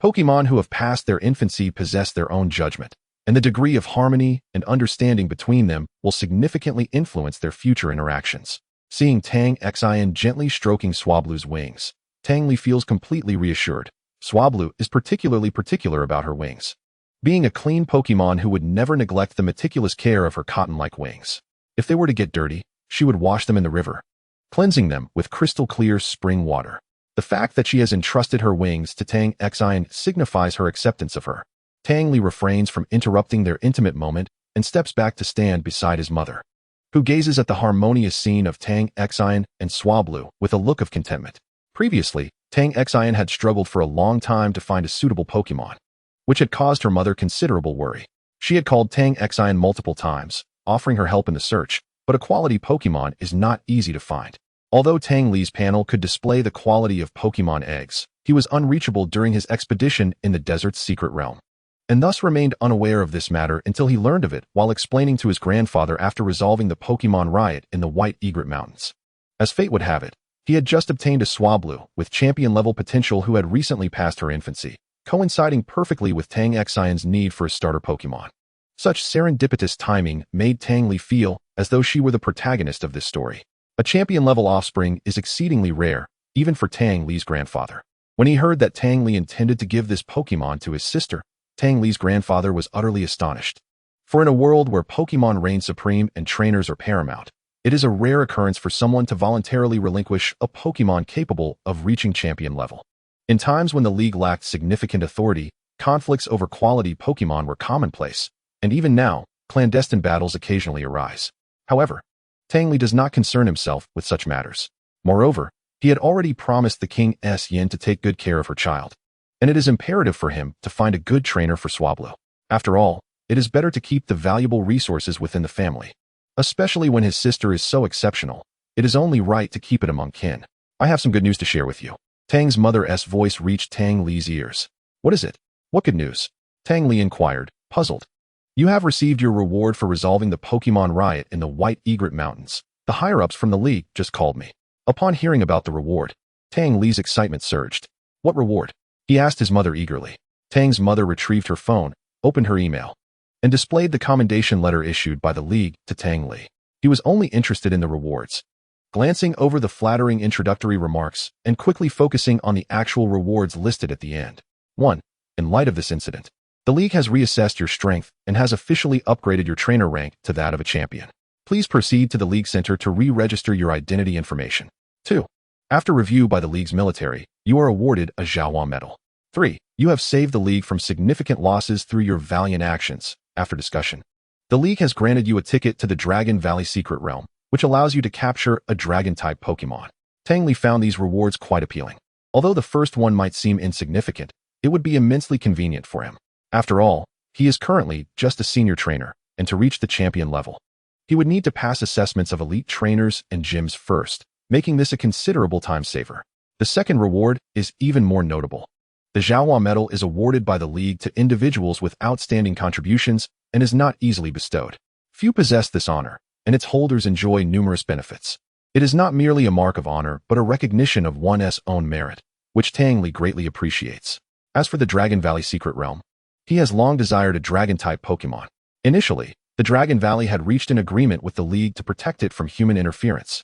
Pokémon who have passed their infancy possess their own judgment, and the degree of harmony and understanding between them will significantly influence their future interactions. Seeing Tang Xin gently stroking Swablu's wings, Tang Li feels completely reassured. Swablu is particularly particular about her wings, being a clean Pokémon who would never neglect the meticulous care of her cotton-like wings. If they were to get dirty, she would wash them in the river, cleansing them with crystal-clear spring water. The fact that she has entrusted her wings to Tang Xin signifies her acceptance of her. Tang Li refrains from interrupting their intimate moment and steps back to stand beside his mother, who gazes at the harmonious scene of Tang Xin and Swablu with a look of contentment. Previously, Tang Xin had struggled for a long time to find a suitable Pokémon, which had caused her mother considerable worry. She had called Tang Xin multiple times, offering her help in the search, but a quality Pokémon is not easy to find. Although Tang Li's panel could display the quality of Pokémon eggs, he was unreachable during his expedition in the desert's secret realm, and thus remained unaware of this matter until he learned of it while explaining to his grandfather after resolving the Pokémon riot in the White Egret Mountains. As fate would have it, he had just obtained a Swablu with champion-level potential who had recently passed her infancy, coinciding perfectly with Tang Xion's need for a starter Pokémon. Such serendipitous timing made Tang Li feel as though she were the protagonist of this story. A champion-level offspring is exceedingly rare, even for Tang Li's grandfather. When he heard that Tang Li intended to give this Pokémon to his sister, Tang Li's grandfather was utterly astonished. For in a world where Pokémon reign supreme and trainers are paramount, it is a rare occurrence for someone to voluntarily relinquish a Pokémon capable of reaching champion level. In times when the League lacked significant authority, conflicts over quality Pokémon were commonplace, and even now, clandestine battles occasionally arise. However, Tang Li does not concern himself with such matters. Moreover, he had already promised the King Yin to take good care of her child, and it is imperative for him to find a good trainer for Swablu. After all, it is better to keep the valuable resources within the family. Especially when his sister is so exceptional, it is only right to keep it among kin. I have some good news to share with you. Tang's mother's voice reached Tang Li's ears. What is it? What good news? Tang Li inquired, puzzled. You have received your reward for resolving the Pokémon riot in the White Egret Mountains. The higher-ups from the League just called me. Upon hearing about the reward, Tang Li's excitement surged. What reward? He asked his mother eagerly. Tang's mother retrieved her phone, opened her email, and displayed the commendation letter issued by the League to Tang Li. He was only interested in the rewards. Glancing over the flattering introductory remarks and quickly focusing on the actual rewards listed at the end. 1. In light of this incident, the League has reassessed your strength and has officially upgraded your trainer rank to that of a champion. Please proceed to the League Center to re-register your identity information. 2. After review by the League's military, you are awarded a Xiaohua medal. 3. You have saved the League from significant losses through your valiant actions. After discussion, the League has granted you a ticket to the Dragon Valley Secret Realm, which allows you to capture a Dragon-type Pokémon. Tang Li found these rewards quite appealing. Although the first one might seem insignificant, it would be immensely convenient for him. After all, he is currently just a senior trainer, and to reach the champion level, he would need to pass assessments of elite trainers and gyms first, making this a considerable time saver. The second reward is even more notable. The Xiaohua medal is awarded by the League to individuals with outstanding contributions and is not easily bestowed. Few possess this honor, and its holders enjoy numerous benefits. It is not merely a mark of honor, but a recognition of one's own merit, which Tang Li greatly appreciates. As for the Dragon Valley Secret Realm, he has long desired a Dragon-type Pokémon. Initially, the Dragon Valley had reached an agreement with the League to protect it from human interference,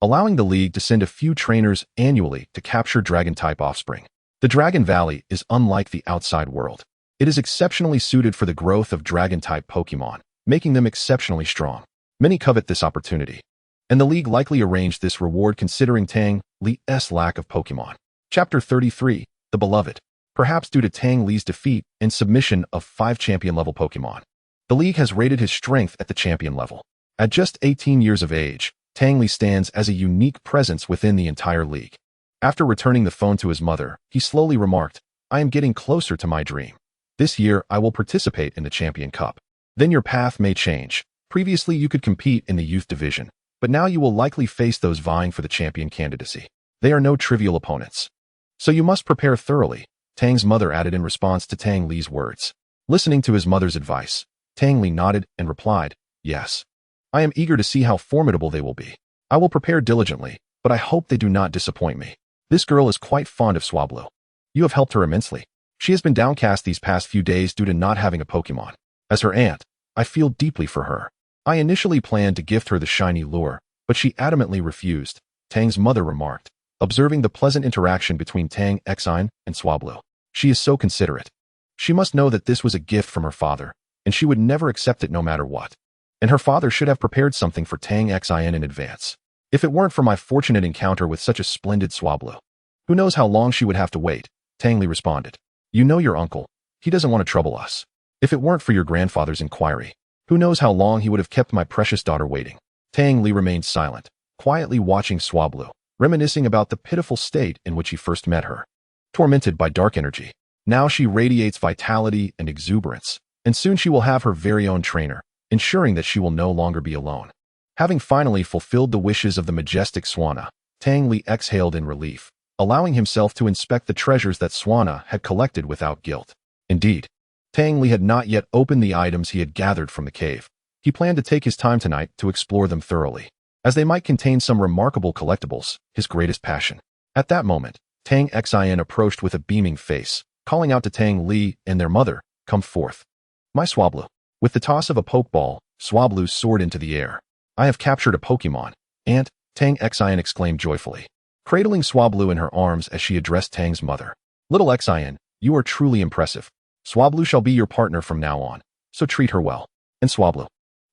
allowing the League to send a few trainers annually to capture Dragon-type offspring. The Dragon Valley is unlike the outside world. It is exceptionally suited for the growth of Dragon-type Pokémon, making them exceptionally strong. Many covet this opportunity, and the League likely arranged this reward considering Tang Li's lack of Pokémon. Chapter 33, The Beloved. Perhaps due to Tang Li's defeat and submission of 5 champion-level Pokémon, the League has rated his strength at the champion level. At just 18 years of age, Tang Li stands as a unique presence within the entire League. After returning the phone to his mother, he slowly remarked, I am getting closer to my dream. This year, I will participate in the Champion Cup. Then your path may change. Previously, you could compete in the youth division, but now you will likely face those vying for the champion candidacy. They are no trivial opponents. So you must prepare thoroughly, Tang's mother added in response to Tang Li's words. Listening to his mother's advice, Tang Li nodded and replied, yes. I am eager to see how formidable they will be. I will prepare diligently, but I hope they do not disappoint me. This girl is quite fond of Swablu. You have helped her immensely. She has been downcast these past few days due to not having a Pokémon. As her aunt, I feel deeply for her. I initially planned to gift her the shiny lure, but she adamantly refused, Tang's mother remarked, observing the pleasant interaction between Tang Xin and Swablu. She is so considerate. She must know that this was a gift from her father, and she would never accept it no matter what. And her father should have prepared something for Tang Xin in advance. If it weren't for my fortunate encounter with such a splendid Swablu. Who knows how long she would have to wait, Tang Li responded. You know your uncle. He doesn't want to trouble us. If it weren't for your grandfather's inquiry, who knows how long he would have kept my precious daughter waiting. Tang Li remained silent, quietly watching Swablu, reminiscing about the pitiful state in which he first met her. Tormented by dark energy, now she radiates vitality and exuberance, and soon she will have her very own trainer, ensuring that she will no longer be alone. Having finally fulfilled the wishes of the majestic Swana, Tang Li exhaled in relief, allowing himself to inspect the treasures that Swana had collected without guilt. Indeed, Tang Li had not yet opened the items he had gathered from the cave. He planned to take his time tonight to explore them thoroughly, as they might contain some remarkable collectibles, his greatest passion. At that moment, Tang Xin approached with a beaming face, calling out to Tang Li and their mother, come forth. My Swablu. With the toss of a pokeball, Swablu soared into the air. I have captured a Pokémon, Aunt, Tang Xin exclaimed joyfully, cradling Swablu in her arms as she addressed Tang's mother. Little Xin, you are truly impressive. Swablu shall be your partner from now on, so treat her well. And Swablu,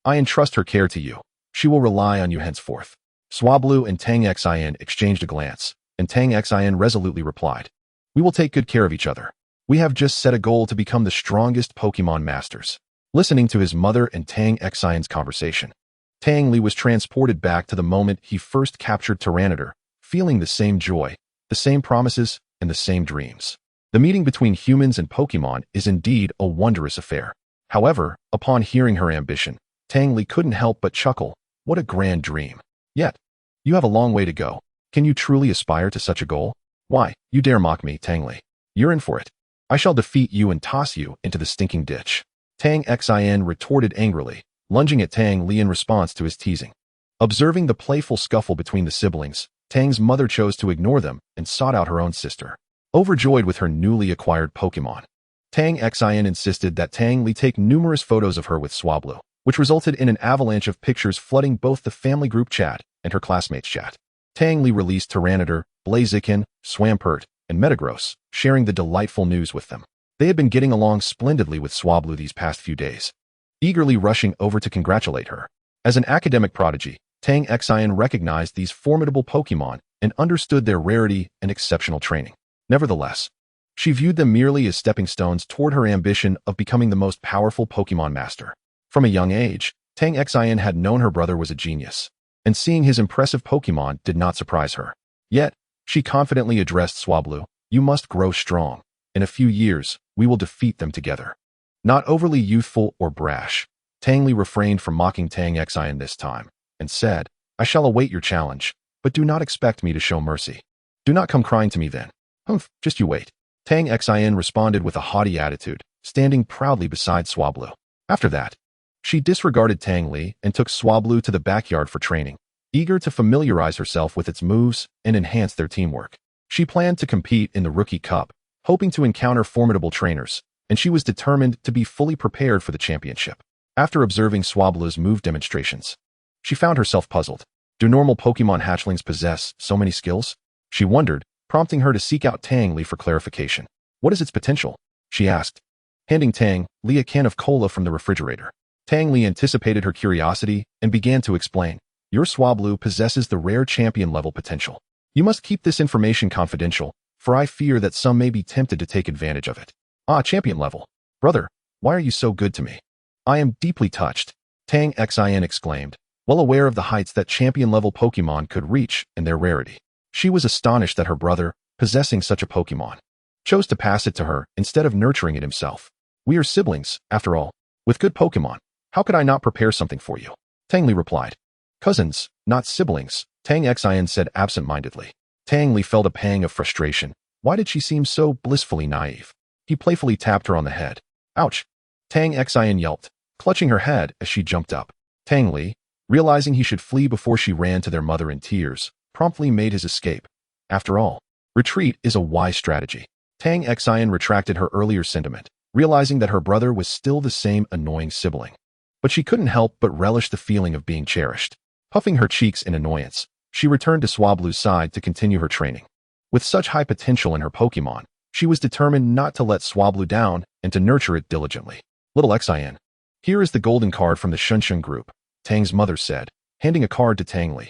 I entrust her care to you. She will rely on you henceforth. Swablu and Tang Xin exchanged a glance, and Tang Xin resolutely replied, we will take good care of each other. We have just set a goal to become the strongest Pokémon masters. Listening to his mother and Tang Xion's conversation, Tang Li was transported back to the moment he first captured Tyranitar, feeling the same joy, the same promises, and the same dreams. The meeting between humans and Pokémon is indeed a wondrous affair. However, upon hearing her ambition, Tang Li couldn't help but chuckle. What a grand dream. Yet, you have a long way to go. Can you truly aspire to such a goal? Why, you dare mock me, Tang Li. You're in for it. I shall defeat you and toss you into the stinking ditch. Tang Xin retorted angrily, lunging at Tang Li in response to his teasing. Observing the playful scuffle between the siblings, Tang's mother chose to ignore them and sought out her own sister. Overjoyed with her newly acquired Pokémon, Tang Xin insisted that Tang Li take numerous photos of her with Swablu, which resulted in an avalanche of pictures flooding both the family group chat and her classmates' chat. Tang Li released Tyranitar, Blaziken, Swampert, and Metagross, sharing the delightful news with them. They had been getting along splendidly with Swablu these past few days, eagerly rushing over to congratulate her. As an academic prodigy, Tang Xin recognized these formidable Pokémon and understood their rarity and exceptional training. Nevertheless, she viewed them merely as stepping stones toward her ambition of becoming the most powerful Pokémon master. From a young age, Tang Xin had known her brother was a genius, and seeing his impressive Pokémon did not surprise her. Yet, she confidently addressed Swablu, you must grow strong. In a few years, we will defeat them together. Not overly youthful or brash, Tang Li refrained from mocking Tang Xin this time, and said, I shall await your challenge, but do not expect me to show mercy. Do not come crying to me then. Humph, just you wait. Tang Xin responded with a haughty attitude, standing proudly beside Swablu. After that, she disregarded Tang Li and took Swablu to the backyard for training, eager to familiarize herself with its moves and enhance their teamwork. She planned to compete in the Rookie Cup, hoping to encounter formidable trainers, and she was determined to be fully prepared for the championship. After observing Swablu's move demonstrations, she found herself puzzled. Do normal Pokémon hatchlings possess so many skills? She wondered, prompting her to seek out Tang Li for clarification. What is its potential? She asked, handing Tang Li a can of cola from the refrigerator. Tang Li anticipated her curiosity and began to explain. Your Swablu possesses the rare champion-level potential. You must keep this information confidential, for I fear that some may be tempted to take advantage of it. Ah, champion level. Brother, why are you so good to me? I am deeply touched, Tang Xin exclaimed, well aware of the heights that champion-level Pokémon could reach and their rarity. She was astonished that her brother, possessing such a Pokémon, chose to pass it to her instead of nurturing it himself. We are siblings, after all. With good Pokémon, How could I not prepare something for you? Tang Li replied. Cousins, not siblings, Tang Xian said absent-mindedly. Tang Li felt a pang of frustration. Why did she seem so blissfully naive? He playfully tapped her on the head. Ouch! Tang Xian yelped, clutching her head as she jumped up. Tang Li, realizing he should flee before she ran to their mother in tears, promptly made his escape. After all, retreat is a wise strategy. Tang Xian retracted her earlier sentiment, realizing that her brother was still the same annoying sibling. But she couldn't help but relish the feeling of being cherished. Puffing her cheeks in annoyance, she returned to Swablu's side to continue her training. With such high potential in her Pokémon, she was determined not to let Swablu down and to nurture it diligently. Little Xian, here is the golden card from the Shunshun group, Tang's mother said, handing a card to Tang Li.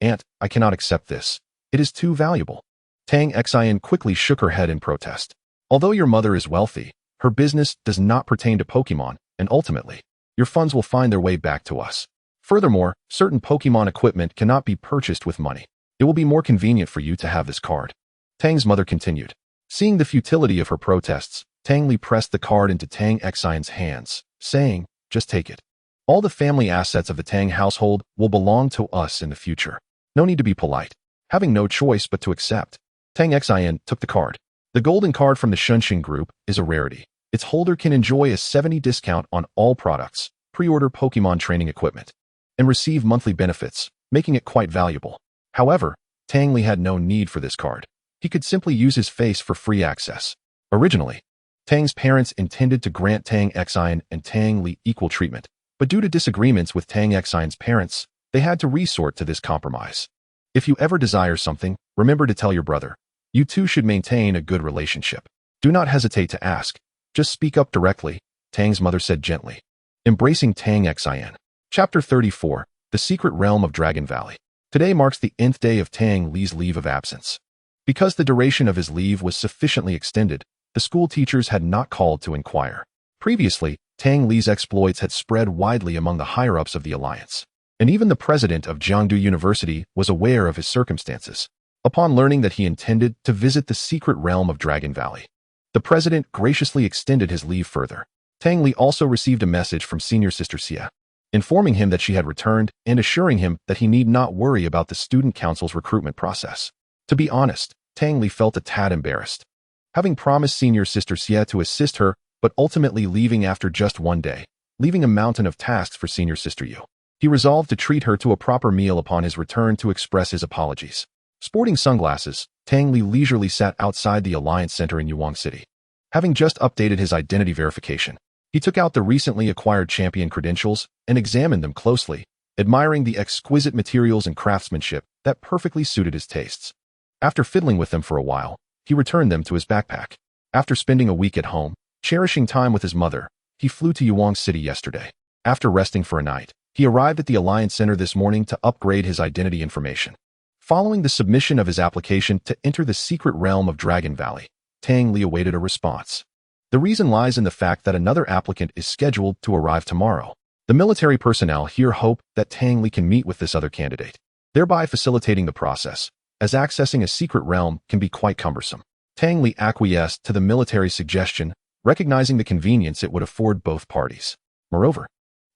Aunt, I cannot accept this. It is too valuable. Tang Xian quickly shook her head in protest. Although your mother is wealthy, her business does not pertain to Pokémon, and ultimately, your funds will find their way back to us. Furthermore, certain Pokémon equipment cannot be purchased with money. It will be more convenient for you to have this card. Tang's mother continued. Seeing the futility of her protests, Tang Li pressed the card into Tang Xian's hands, saying, just take it. All the family assets of the Tang household will belong to us in the future. No need to be polite. Having no choice but to accept, Tang Xian took the card. The golden card from the Shunshun group is a rarity. Its holder can enjoy a 70% discount on all products, pre-order Pokémon training equipment, and receive monthly benefits, making it quite valuable. However, Tang Li had no need for this card. He could simply use his face for free access. Originally, Tang's parents intended to grant Tang Xian and Tang Li equal treatment, but due to disagreements with Tang Xian's parents, they had to resort to this compromise. If you ever desire something, remember to tell your brother. You two should maintain a good relationship. Do not hesitate to ask. Just speak up directly, Tang's mother said gently. Embracing Tang Xian. Chapter 34, The Secret Realm of Dragon Valley. Today marks the nth day of Tang Li's leave of absence. Because the duration of his leave was sufficiently extended, the school teachers had not called to inquire. Previously, Tang Li's exploits had spread widely among the higher-ups of the Alliance, and even the president of Jiangdu University was aware of his circumstances. Upon learning that he intended to visit the secret realm of Dragon Valley, the president graciously extended his leave further. Tang Li also received a message from senior sister Xia, informing him that she had returned and assuring him that he need not worry about the student council's recruitment process. To be honest, Tang Li felt a tad embarrassed. Having promised senior sister Xia to assist her, but ultimately leaving after just one day, leaving a mountain of tasks for senior sister Yu. He resolved to treat her to a proper meal upon his return to express his apologies. Sporting sunglasses, Tang Li leisurely sat outside the Alliance Center in Yuwang City. Having just updated his identity verification, he took out the recently acquired champion credentials and examined them closely, admiring the exquisite materials and craftsmanship that perfectly suited his tastes. After fiddling with them for a while, he returned them to his backpack. After spending a week at home, cherishing time with his mother, he flew to Yuwang City yesterday. After resting for a night, he arrived at the Alliance Center this morning to upgrade his identity information. Following the submission of his application to enter the secret realm of Dragon Valley, Tang Li awaited a response. The reason lies in the fact that another applicant is scheduled to arrive tomorrow. The military personnel here hope that Tang Li can meet with this other candidate, thereby facilitating the process, as accessing a secret realm can be quite cumbersome. Tang Li acquiesced to the military suggestion, recognizing the convenience it would afford both parties. Moreover,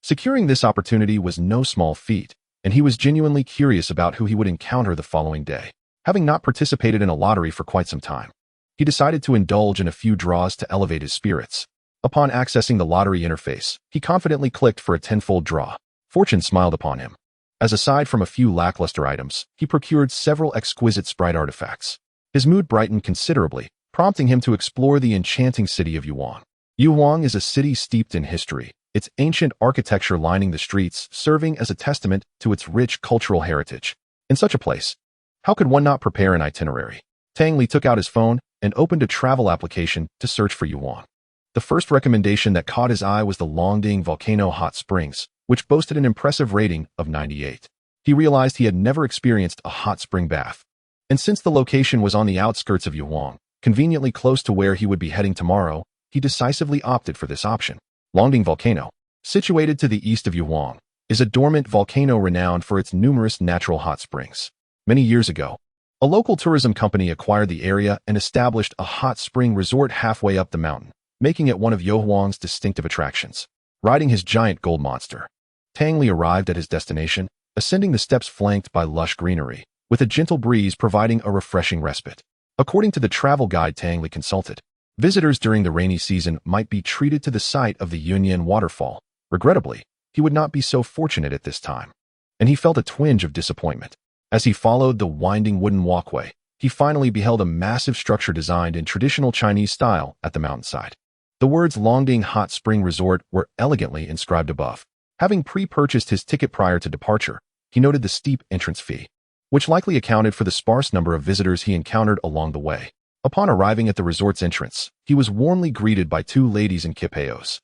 securing this opportunity was no small feat, and he was genuinely curious about who he would encounter the following day. Having not participated in a lottery for quite some time, he decided to indulge in a few draws to elevate his spirits. Upon accessing the lottery interface, he confidently clicked for a tenfold draw. Fortune smiled upon him, as aside from a few lackluster items, he procured several exquisite sprite artifacts. His mood brightened considerably, prompting him to explore the enchanting city of Yuwang. Yuwang is a city steeped in history, its ancient architecture lining the streets serving as a testament to its rich cultural heritage. In such a place, how could one not prepare an itinerary? Tang Li took out his phone and opened a travel application to search for Yuwang. The first recommendation that caught his eye was the Longding Volcano Hot Springs, which boasted an impressive rating of 98. He realized he had never experienced a hot spring bath. And since the location was on the outskirts of Yuwang, conveniently close to where he would be heading tomorrow, he decisively opted for this option. Longding Volcano, situated to the east of Yuwang, is a dormant volcano renowned for its numerous natural hot springs. Many years ago, a local tourism company acquired the area and established a hot spring resort halfway up the mountain, making it one of Yuwang's distinctive attractions. riding his giant gold monster. Tang Li arrived at his destination, ascending the steps flanked by lush greenery, with a gentle breeze providing a refreshing respite. According to the travel guide Tang Li consulted, visitors during the rainy season might be treated to the sight of the Yunyan waterfall. Regrettably, he would not be so fortunate at this time, and he felt a twinge of disappointment. As he followed the winding wooden walkway, he finally beheld a massive structure designed in traditional Chinese style at the mountainside. The words Longding Hot Spring Resort were elegantly inscribed above. Having pre-purchased his ticket prior to departure, he noted the steep entrance fee, which likely accounted for the sparse number of visitors he encountered along the way. Upon arriving at the resort's entrance, he was warmly greeted by two ladies in kipeos,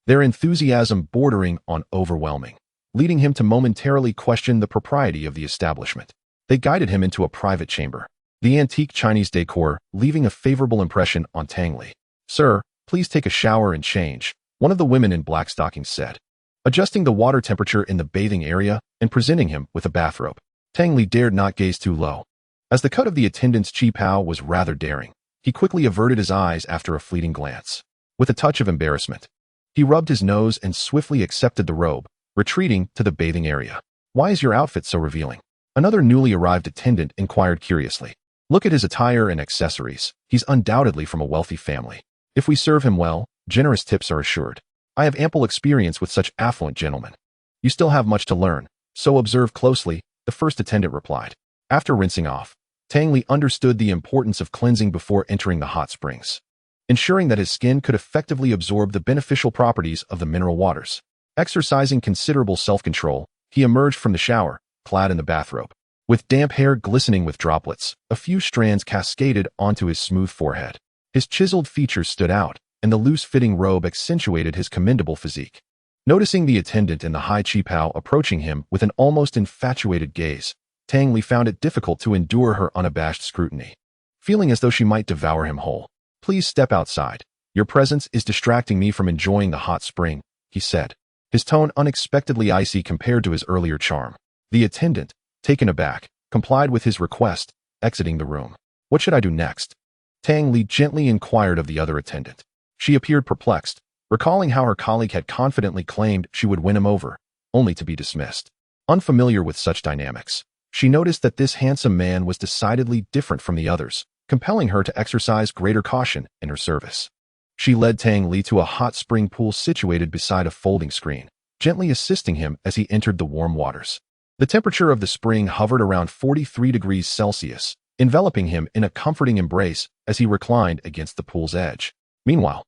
their enthusiasm bordering on overwhelming, leading him to momentarily question the propriety of the establishment. They guided him into a private chamber, the antique Chinese decor leaving a favorable impression on Tang Li. "Sir, please take a shower and change," one of the women in black stockings said, adjusting the water temperature in the bathing area and presenting him with a bathrobe. Tang Li dared not gaze too low, as the cut of the attendant's chi-pao was rather daring. He quickly averted his eyes after a fleeting glance. With a touch of embarrassment, he rubbed his nose and swiftly accepted the robe, retreating to the bathing area. "Why is your outfit so revealing?" Another newly arrived attendant inquired curiously. "Look at his attire and accessories. He's undoubtedly from a wealthy family. If we serve him well, generous tips are assured. I have ample experience with such affluent gentlemen." "You still have much to learn, so observe closely," the first attendant replied. After rinsing off, Tang Li understood the importance of cleansing before entering the hot springs, ensuring that his skin could effectively absorb the beneficial properties of the mineral waters. Exercising considerable self-control, he emerged from the shower, clad in the bathrobe. With damp hair glistening with droplets, a few strands cascaded onto his smooth forehead. His chiseled features stood out, and the loose-fitting robe accentuated his commendable physique. Noticing the attendant in the high chi-pao approaching him with an almost infatuated gaze, Tang Li found it difficult to endure her unabashed scrutiny. Feeling as though she might devour him whole, "Please step outside. Your presence is distracting me from enjoying the hot spring," he said, his tone unexpectedly icy compared to his earlier charm. The attendant, taken aback, complied with his request, exiting the room. "What should I do next?" Tang Li gently inquired of the other attendant. She appeared perplexed, recalling how her colleague had confidently claimed she would win him over, only to be dismissed. Unfamiliar with such dynamics, she noticed that this handsome man was decidedly different from the others, compelling her to exercise greater caution in her service. She led Tang Li to a hot spring pool situated beside a folding screen, gently assisting him as he entered the warm waters. The temperature of the spring hovered around 43 degrees Celsius, enveloping him in a comforting embrace as he reclined against the pool's edge. Meanwhile,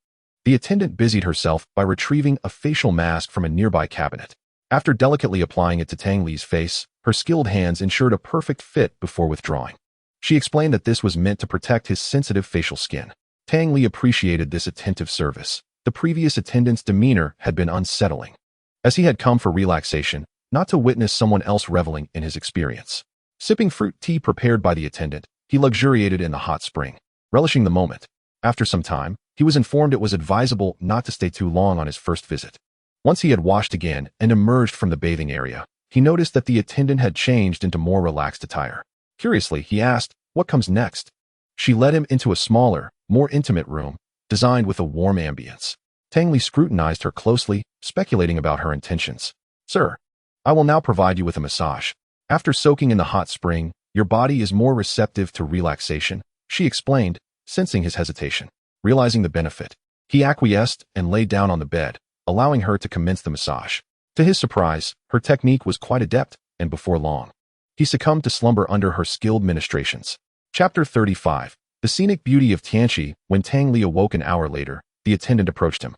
the attendant busied herself by retrieving a facial mask from a nearby cabinet. After delicately applying it to Tang Li's face, her skilled hands ensured a perfect fit before withdrawing. She explained that this was meant to protect his sensitive facial skin. Tang Li appreciated this attentive service. The previous attendant's demeanor had been unsettling, as he had come for relaxation, not to witness someone else reveling in his experience. Sipping fruit tea prepared by the attendant, he luxuriated in the hot spring, relishing the moment. After some time, he was informed it was advisable not to stay too long on his first visit. Once he had washed again and emerged from the bathing area, he noticed that the attendant had changed into more relaxed attire. Curiously, he asked, "What comes next?" She led him into a smaller, more intimate room, designed with a warm ambience. Tang Li scrutinized her closely, speculating about her intentions. "Sir, I will now provide you with a massage. After soaking in the hot spring, your body is more receptive to relaxation," she explained, sensing his hesitation. Realizing the benefit, he acquiesced and lay down on the bed, allowing her to commence the massage. To his surprise, her technique was quite adept, and before long, he succumbed to slumber under her skilled ministrations. Chapter 35. The scenic beauty of Tianqi. When Tang Li awoke an hour later, the attendant approached him,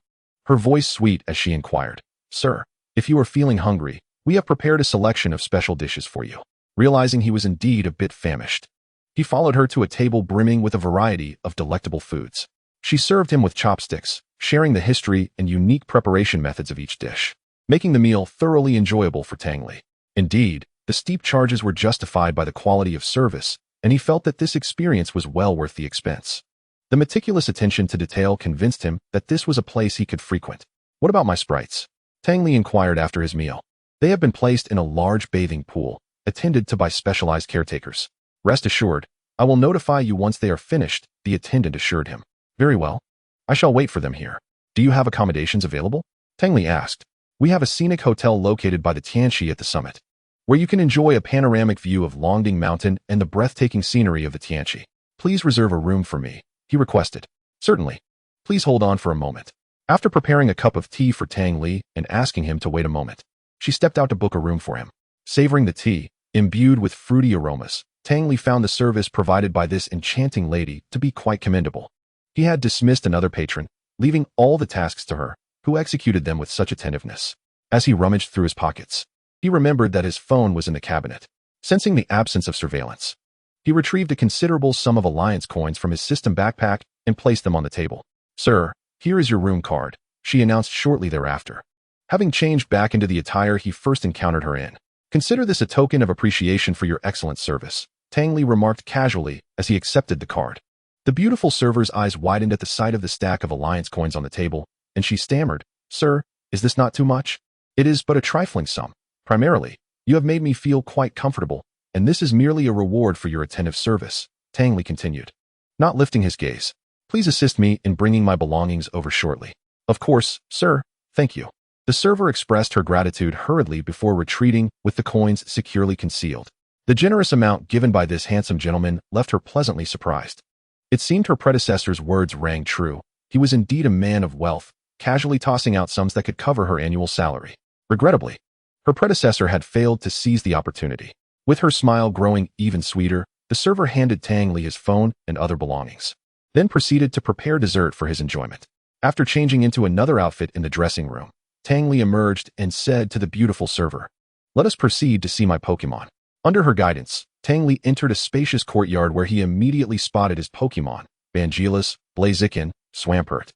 her voice sweet as she inquired, "Sir, if you are feeling hungry, we have prepared a selection of special dishes for you." Realizing he was indeed a bit famished, he followed her to a table brimming with a variety of delectable foods. She served him with chopsticks, sharing the history and unique preparation methods of each dish, making the meal thoroughly enjoyable for Tang Li. Indeed, the steep charges were justified by the quality of service, and he felt that this experience was well worth the expense. The meticulous attention to detail convinced him that this was a place he could frequent. "What about my sprites?" Tang Li inquired after his meal. "They have been placed in a large bathing pool, attended to by specialized caretakers. Rest assured, I will notify you once they are finished," the attendant assured him. "Very well. I shall wait for them here. Do you have accommodations available?" Tang Li asked. We have a scenic hotel located by the Tianxi at the summit, where you can enjoy a panoramic view of Longding Mountain and the breathtaking scenery of the Tianxi. Please reserve a room for me, he requested. Certainly. Please hold on for a moment. After preparing a cup of tea for Tang Li and asking him to wait a moment, she stepped out to book a room for him. Savoring the tea, imbued with fruity aromas, Tang Li found the service provided by this enchanting lady to be quite commendable. He had dismissed another patron, leaving all the tasks to her, who executed them with such attentiveness. As he rummaged through his pockets, he remembered that his phone was in the cabinet. Sensing the absence of surveillance, he retrieved a considerable sum of alliance coins from his system backpack and placed them on the table. Sir, here is your room card, she announced shortly thereafter. Having changed back into the attire he first encountered her in. Consider this a token of appreciation for your excellent service, Tang Li remarked casually as he accepted the card. The beautiful server's eyes widened at the sight of the stack of alliance coins on the table, and she stammered, Sir, is this not too much? It is but a trifling sum. Primarily, you have made me feel quite comfortable, and this is merely a reward for your attentive service, Tang Li continued, not lifting his gaze. Please assist me in bringing my belongings over shortly. Of course, sir, thank you. The server expressed her gratitude hurriedly before retreating with the coins securely concealed. The generous amount given by this handsome gentleman left her pleasantly surprised. It seemed her predecessor's words rang true. He was indeed a man of wealth, casually tossing out sums that could cover her annual salary. Regrettably, her predecessor had failed to seize the opportunity. With her smile growing even sweeter, the server handed Tang Li his phone and other belongings, then proceeded to prepare dessert for his enjoyment. After changing into another outfit in the dressing room, Tang Li emerged and said to the beautiful server, Let us proceed to see my Pokémon. Under her guidance, Tang Li entered a spacious courtyard where he immediately spotted his Pokémon, Bangelas, Blaziken, Swampert,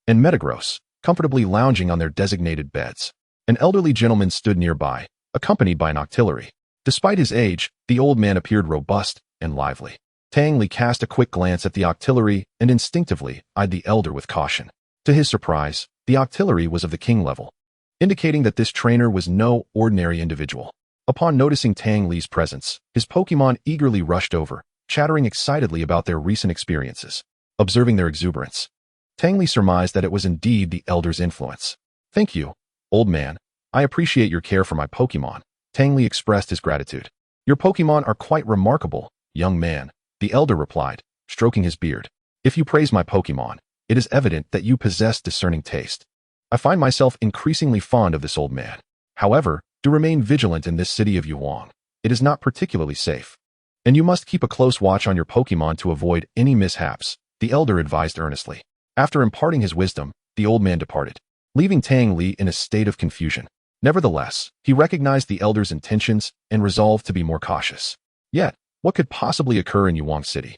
and Metagross, comfortably lounging on their designated beds. An elderly gentleman stood nearby, accompanied by an octillery. Despite his age, the old man appeared robust and lively. Tang Li cast a quick glance at the octillery and instinctively eyed the elder with caution. To his surprise, the octillery was of the king level, indicating that this trainer was no ordinary individual. Upon noticing Tang Li's presence, his Pokémon eagerly rushed over, chattering excitedly about their recent experiences. Observing their exuberance, Tang Li surmised that it was indeed the elder's influence. Thank you, old man. I appreciate your care for my Pokémon. Tang Li expressed his gratitude. Your Pokémon are quite remarkable, young man, the elder replied, stroking his beard. If you praise my Pokémon, it is evident that you possess discerning taste. I find myself increasingly fond of this old man. However, do remain vigilant in this city of Yuang. It is not particularly safe. And you must keep a close watch on your Pokémon to avoid any mishaps, the elder advised earnestly. After imparting his wisdom, the old man departed, leaving Tang Li in a state of confusion. Nevertheless, he recognized the elder's intentions and resolved to be more cautious. Yet, what could possibly occur in Yuang City,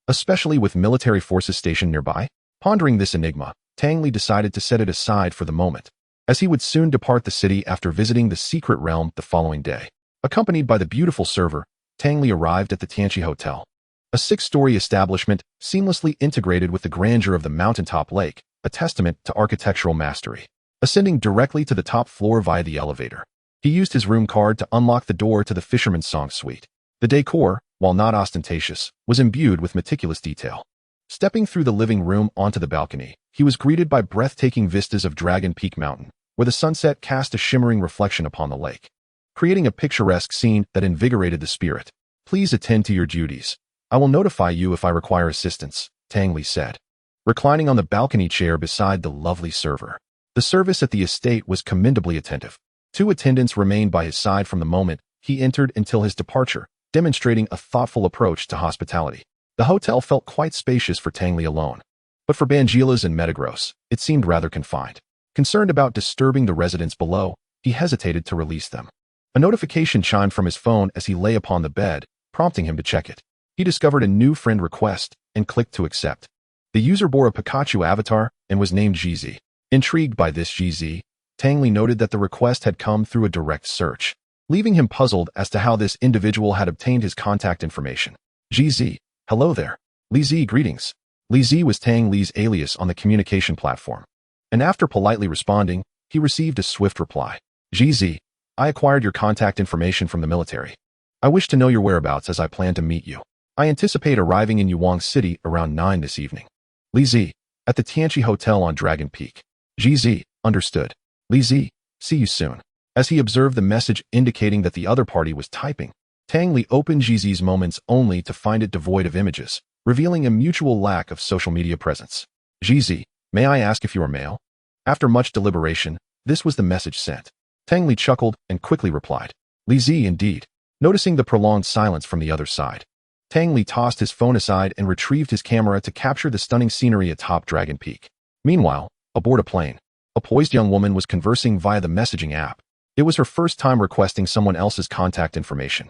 especially with military forces stationed nearby? Pondering this enigma, Tang Li decided to set it aside for the moment, as he would soon depart the city after visiting the secret realm the following day. Accompanied by the beautiful server, Tang Li arrived at the Tianxi Hotel, a 6-story establishment seamlessly integrated with the grandeur of the mountaintop lake, a testament to architectural mastery. Ascending directly to the top floor via the elevator, he used his room card to unlock the door to the Fisherman's Song suite. The decor, while not ostentatious, was imbued with meticulous detail. Stepping through the living room onto the balcony, he was greeted by breathtaking vistas of Dragon Peak Mountain, where the sunset cast a shimmering reflection upon the lake, creating a picturesque scene that invigorated the spirit. Please attend to your duties. I will notify you if I require assistance, Tang Li said, reclining on the balcony chair beside the lovely server. The service at the estate was commendably attentive. 2 attendants remained by his side from the moment he entered until his departure, demonstrating a thoughtful approach to hospitality. The hotel felt quite spacious for Tang Li alone, but for Bangelas and Metagross, it seemed rather confined. Concerned about disturbing the residents below, he hesitated to release them. A notification chimed from his phone as he lay upon the bed, prompting him to check it. He discovered a new friend request and clicked to accept. The user bore a Pikachu avatar and was named GZ. Intrigued by this GZ, Tang Li noted that the request had come through a direct search, leaving him puzzled as to how this individual had obtained his contact information. GZ, hello there. Li Z, greetings. Li Z was Tang Li's alias on the communication platform, and after politely responding, he received a swift reply. GZ, I acquired your contact information from the military. I wish to know your whereabouts as I plan to meet you. I anticipate arriving in Yuang City around 9 this evening. Li Z, at the Tianxi Hotel on Dragon Peak. GZ, understood. Li Zi, see you soon. As he observed the message indicating that the other party was typing, Tang Li opened Zizi's moments only to find it devoid of images, revealing a mutual lack of social media presence. Zizi, may I ask if you are male? After much deliberation, this was the message sent. Tang Li chuckled and quickly replied, Li Zi indeed. Noticing the prolonged silence from the other side, Tang Li tossed his phone aside and retrieved his camera to capture the stunning scenery atop Dragon Peak. Meanwhile, aboard a plane, a poised young woman was conversing via the messaging app. It was her first time requesting someone else's contact information,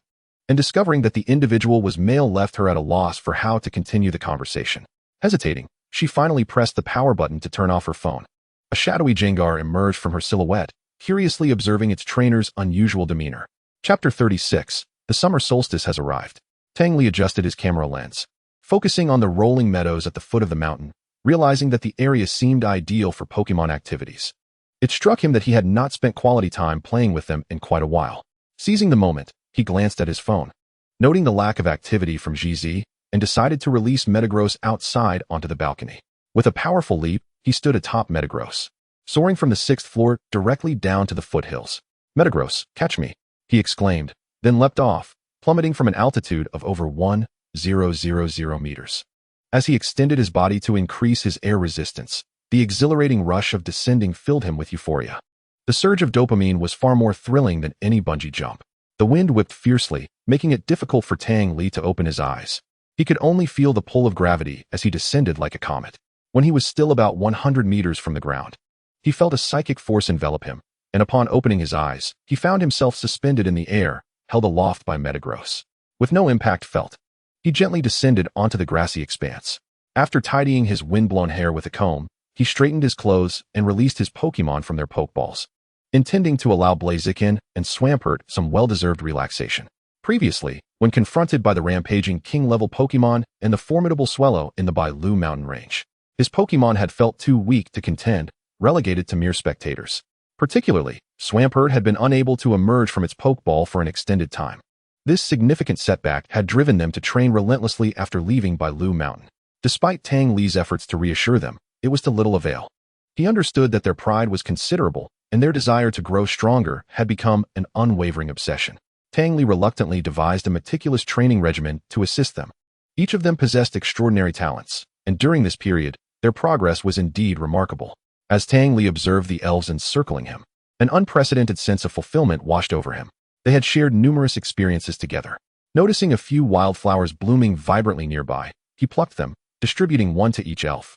and discovering that the individual was male left her at a loss for how to continue the conversation. Hesitating, she finally pressed the power button to turn off her phone. A shadowy Jengar emerged from her silhouette, curiously observing its trainer's unusual demeanor. Chapter 36. The summer solstice has arrived. Tang Li adjusted his camera lens, focusing on the rolling meadows at the foot of the mountain, realizing that the area seemed ideal for Pokémon activities. It struck him that he had not spent quality time playing with them in quite a while. Seizing the moment, he glanced at his phone, noting the lack of activity from Zizi, and decided to release Metagross outside onto the balcony. With a powerful leap, he stood atop Metagross, soaring from the 6th floor directly down to the foothills. Metagross, catch me, he exclaimed, then leapt off, plummeting from an altitude of over 1,000 meters. As he extended his body to increase his air resistance, the exhilarating rush of descending filled him with euphoria. The surge of dopamine was far more thrilling than any bungee jump. The wind whipped fiercely, making it difficult for Tang Li to open his eyes. He could only feel the pull of gravity as he descended like a comet. When he was still about 100 meters from the ground, he felt a psychic force envelop him, and upon opening his eyes, he found himself suspended in the air, held aloft by Metagross. With no impact felt, he gently descended onto the grassy expanse. After tidying his wind-blown hair with a comb, he straightened his clothes and released his Pokémon from their Pokeballs, intending to allow Blaziken and Swampert some well-deserved relaxation. Previously, when confronted by the rampaging King-level Pokémon and the formidable Swellow in the Bailu mountain range, his Pokémon had felt too weak to contend, relegated to mere spectators. Particularly, Swampert had been unable to emerge from its Pokeball for an extended time. This significant setback had driven them to train relentlessly after leaving Bailu Mountain. Despite Tang Li's efforts to reassure them, it was to little avail. He understood that their pride was considerable, and their desire to grow stronger had become an unwavering obsession. Tang Li reluctantly devised a meticulous training regimen to assist them. Each of them possessed extraordinary talents, and during this period, their progress was indeed remarkable. As Tang Li observed the elves encircling him, an unprecedented sense of fulfillment washed over him. They had shared numerous experiences together. Noticing a few wildflowers blooming vibrantly nearby, he plucked them, distributing one to each elf.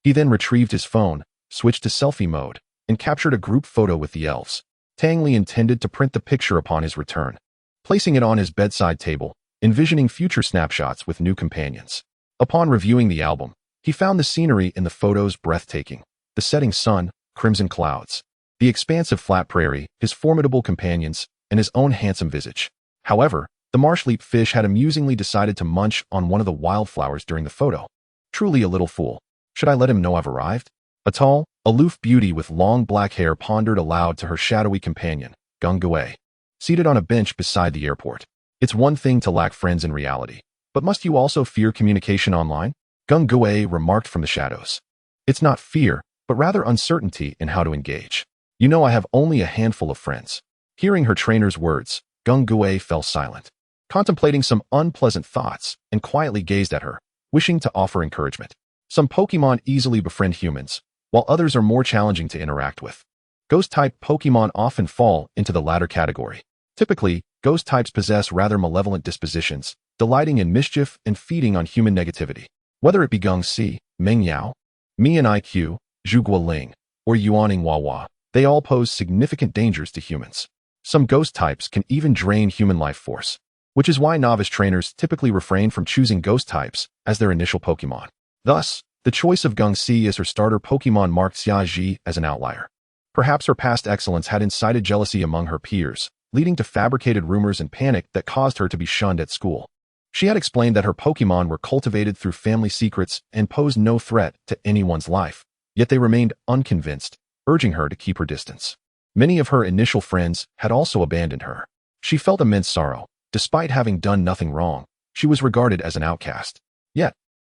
He then retrieved his phone, switched to selfie mode, and captured a group photo with the elves. Tang Li intended to print the picture upon his return, placing it on his bedside table, envisioning future snapshots with new companions. Upon reviewing the album, he found the scenery in the photos breathtaking. The setting sun, crimson clouds, the expansive flat prairie, his formidable companions, and his own handsome visage. However, the marshleap fish had amusingly decided to munch on one of the wildflowers during the photo. Truly a little fool. Should I let him know I've arrived? A tall, aloof beauty with long black hair pondered aloud to her shadowy companion, Gung Gui, seated on a bench beside the airport. It's one thing to lack friends in reality, but must you also fear communication online? Gung Gui remarked from the shadows. It's not fear, but rather uncertainty in how to engage. You know I have only a handful of friends. Hearing her trainer's words, Gung Gui fell silent, contemplating some unpleasant thoughts, and quietly gazed at her, wishing to offer encouragement. Some Pokémon easily befriend humans, while others are more challenging to interact with. Ghost-type Pokémon often fall into the latter category. Typically, ghost types possess rather malevolent dispositions, delighting in mischief and feeding on human negativity. Whether it be Gongxi, Meng Yao, Mian IQ, Zhuguo Ling, or Yuaning Wawa, they all pose significant dangers to humans. Some ghost types can even drain human life force, which is why novice trainers typically refrain from choosing ghost types as their initial Pokémon. Thus, the choice of Gongxi as her starter Pokémon marked Xiaji as an outlier. Perhaps her past excellence had incited jealousy among her peers, leading to fabricated rumors and panic that caused her to be shunned at school. She had explained that her Pokémon were cultivated through family secrets and posed no threat to anyone's life, yet they remained unconvinced, urging her to keep her distance. Many of her initial friends had also abandoned her. She felt immense sorrow. Despite having done nothing wrong, she was regarded as an outcast. Yet,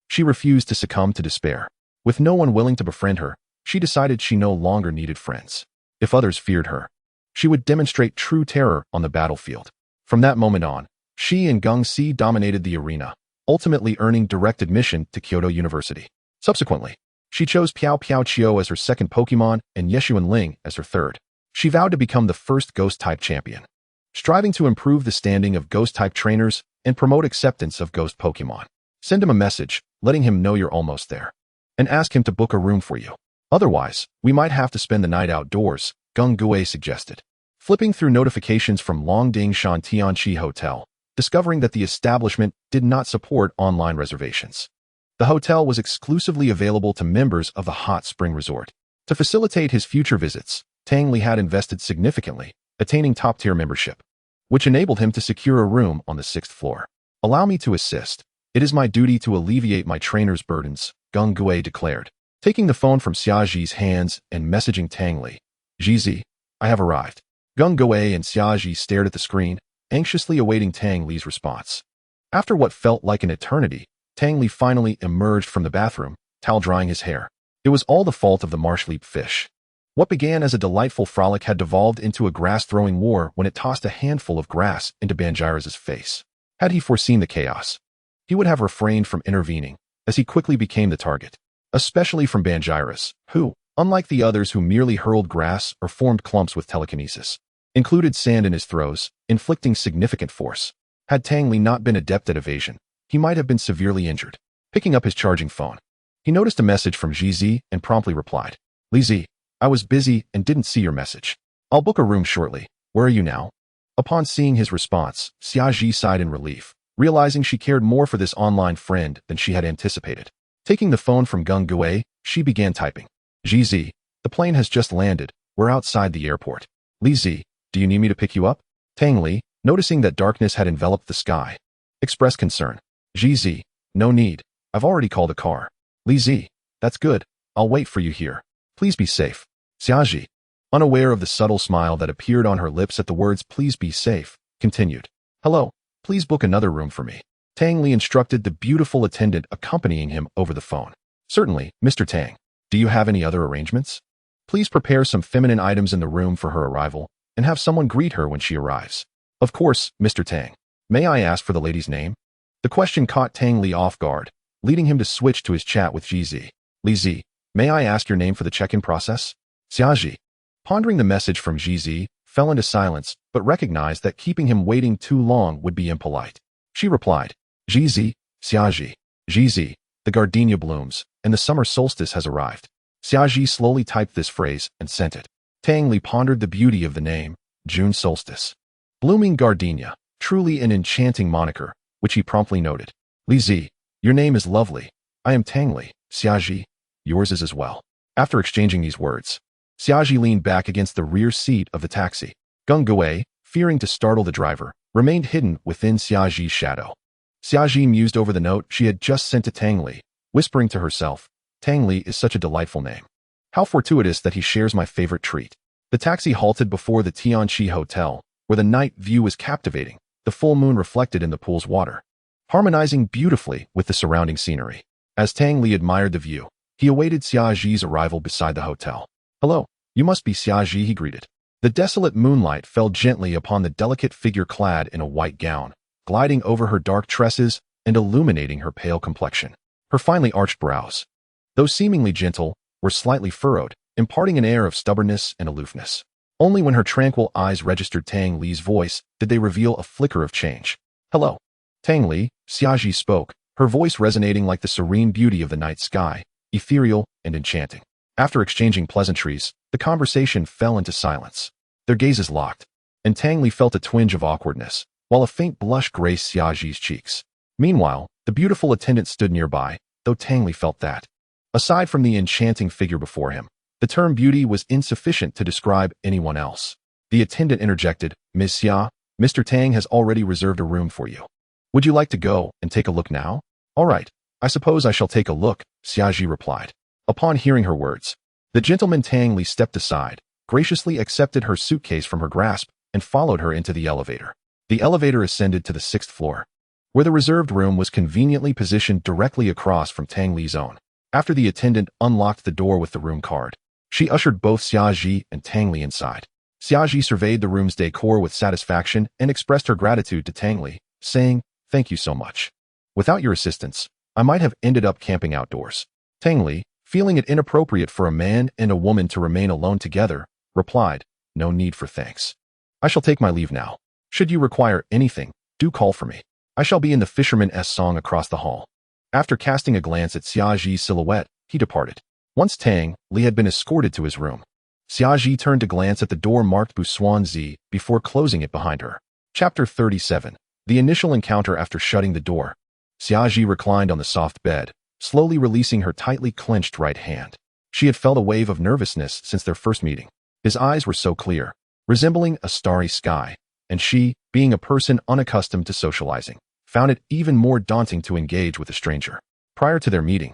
she refused to succumb to despair. With no one willing to befriend her, she decided she no longer needed friends. If others feared her, she would demonstrate true terror on the battlefield. From that moment on, she and Geng Si dominated the arena, ultimately earning direct admission to Kyoto University. Subsequently, she chose Piao Piao Chio as her second Pokémon and Yeshuan Ling as her third. She vowed to become the first Ghost-type champion, striving to improve the standing of Ghost-type trainers and promote acceptance of Ghost Pokémon. Send him a message, letting him know you're almost there, and ask him to book a room for you. Otherwise, we might have to spend the night outdoors, Geng Gui suggested. Flipping through notifications from Longding Shan Tianchi Hotel, discovering that the establishment did not support online reservations. The hotel was exclusively available to members of the hot spring resort. To facilitate his future visits, Tang Li had invested significantly, attaining top-tier membership, which enabled him to secure a room on the 6th floor. Allow me to assist. It is my duty to alleviate my trainer's burdens, Geng Gui declared, taking the phone from Xiaji's hands and messaging Tang Li. Jizi, I have arrived. Geng Gui and Xiaji stared at the screen, anxiously awaiting Tang Li's response. After what felt like an eternity, Tang Li finally emerged from the bathroom, towel drying his hair. It was all the fault of the marsh-leap fish. What began as a delightful frolic had devolved into a grass-throwing war when it tossed a handful of grass into Banjira's face. Had he foreseen the chaos, he would have refrained from intervening, as he quickly became the target, especially from Banjira's, who, unlike the others who merely hurled grass or formed clumps with telekinesis, included sand in his throws, inflicting significant force. Had Tang Li not been adept at evasion, he might have been severely injured. Picking up his charging phone, he noticed a message from Jizi and promptly replied, Li Zi, I was busy and didn't see your message. I'll book a room shortly. Where are you now? Upon seeing his response, Xiaji sighed in relief, realizing she cared more for this online friend than she had anticipated. Taking the phone from Geng Gui, she began typing. Jizi, the plane has just landed. We're outside the airport. Li Zi, do you need me to pick you up? Tang Li, noticing that darkness had enveloped the sky, expressed concern. Jizi, no need. I've already called a car. Li Zi, that's good. I'll wait for you here. Please be safe. Xiaji, unaware of the subtle smile that appeared on her lips at the words please be safe, continued. Hello, please book another room for me. Tang Li instructed the beautiful attendant accompanying him over the phone. Certainly, Mr. Tang. Do you have any other arrangements? Please prepare some feminine items in the room for her arrival, and have someone greet her when she arrives. Of course, Mr. Tang. May I ask for the lady's name? The question caught Tang Li off guard, leading him to switch to his chat with Jizi. Li Zi, may I ask your name for the check-in process? Xiaji, pondering the message from Jizi, fell into silence, but recognized that keeping him waiting too long would be impolite. She replied, Jizi, Xiaji, Jizi, the gardenia blooms, and the summer solstice has arrived. Xiaji slowly typed this phrase and sent it. Tang Li pondered the beauty of the name, June solstice. Blooming gardenia, truly an enchanting moniker, which he promptly noted. Li Zi, your name is lovely. I am Tang Li. Xiaji, yours is as well. After exchanging these words, Xiaji leaned back against the rear seat of the taxi. Geng Gui, fearing to startle the driver, remained hidden within Xiaji's shadow. Xiaji mused over the note she had just sent to Tang Li, whispering to herself, Tang Li is such a delightful name. How fortuitous that he shares my favorite treat. The taxi halted before the Tianchi Hotel, where the night view was captivating, the full moon reflected in the pool's water, harmonizing beautifully with the surrounding scenery. As Tang Li admired the view, he awaited Xiaji's arrival beside the hotel. Hello, you must be Xiaji, he greeted. The desolate moonlight fell gently upon the delicate figure clad in a white gown, gliding over her dark tresses and illuminating her pale complexion. Her finely arched brows, though seemingly gentle, were slightly furrowed, imparting an air of stubbornness and aloofness. Only when her tranquil eyes registered Tang Li's voice did they reveal a flicker of change. Hello. Tang Li, Xiaji spoke, her voice resonating like the serene beauty of the night sky, ethereal and enchanting. After exchanging pleasantries, the conversation fell into silence. Their gazes locked, and Tang Li felt a twinge of awkwardness, while a faint blush graced Xiaji's cheeks. Meanwhile, the beautiful attendant stood nearby, though Tang Li felt that, aside from the enchanting figure before him, the term beauty was insufficient to describe anyone else. The attendant interjected, Ms. Xia, Mr. Tang has already reserved a room for you. Would you like to go and take a look now? All right, I suppose I shall take a look, Xiaji replied. Upon hearing her words, the gentleman Tang Li stepped aside, graciously accepted her suitcase from her grasp, and followed her into the elevator. The elevator ascended to the 6th floor, where the reserved room was conveniently positioned directly across from Tang Li's own. After the attendant unlocked the door with the room card, She ushered both Xiaji and Tang Li inside. Xiaji surveyed the room's decor with satisfaction and expressed her gratitude to Tang Li, saying, "Thank you so much. Without your assistance, I might have ended up camping outdoors." Tang Li, feeling it inappropriate for a man and a woman to remain alone together, replied, "No need for thanks. I shall take my leave now. Should you require anything, do call for me. I shall be in the fisherman's song across the hall." After casting a glance at Xiaji's silhouette, he departed. Once Tang Li had been escorted to his room, Xiaji turned to glance at the door marked Busuanzi before closing it behind her. Chapter 37. The initial encounter. After shutting the door, Xiaji reclined on the soft bed, slowly releasing her tightly clenched right hand. She had felt a wave of nervousness since their first meeting. His eyes were so clear, resembling a starry sky, and she, being a person unaccustomed to socializing, found it even more daunting to engage with a stranger. Prior to their meeting,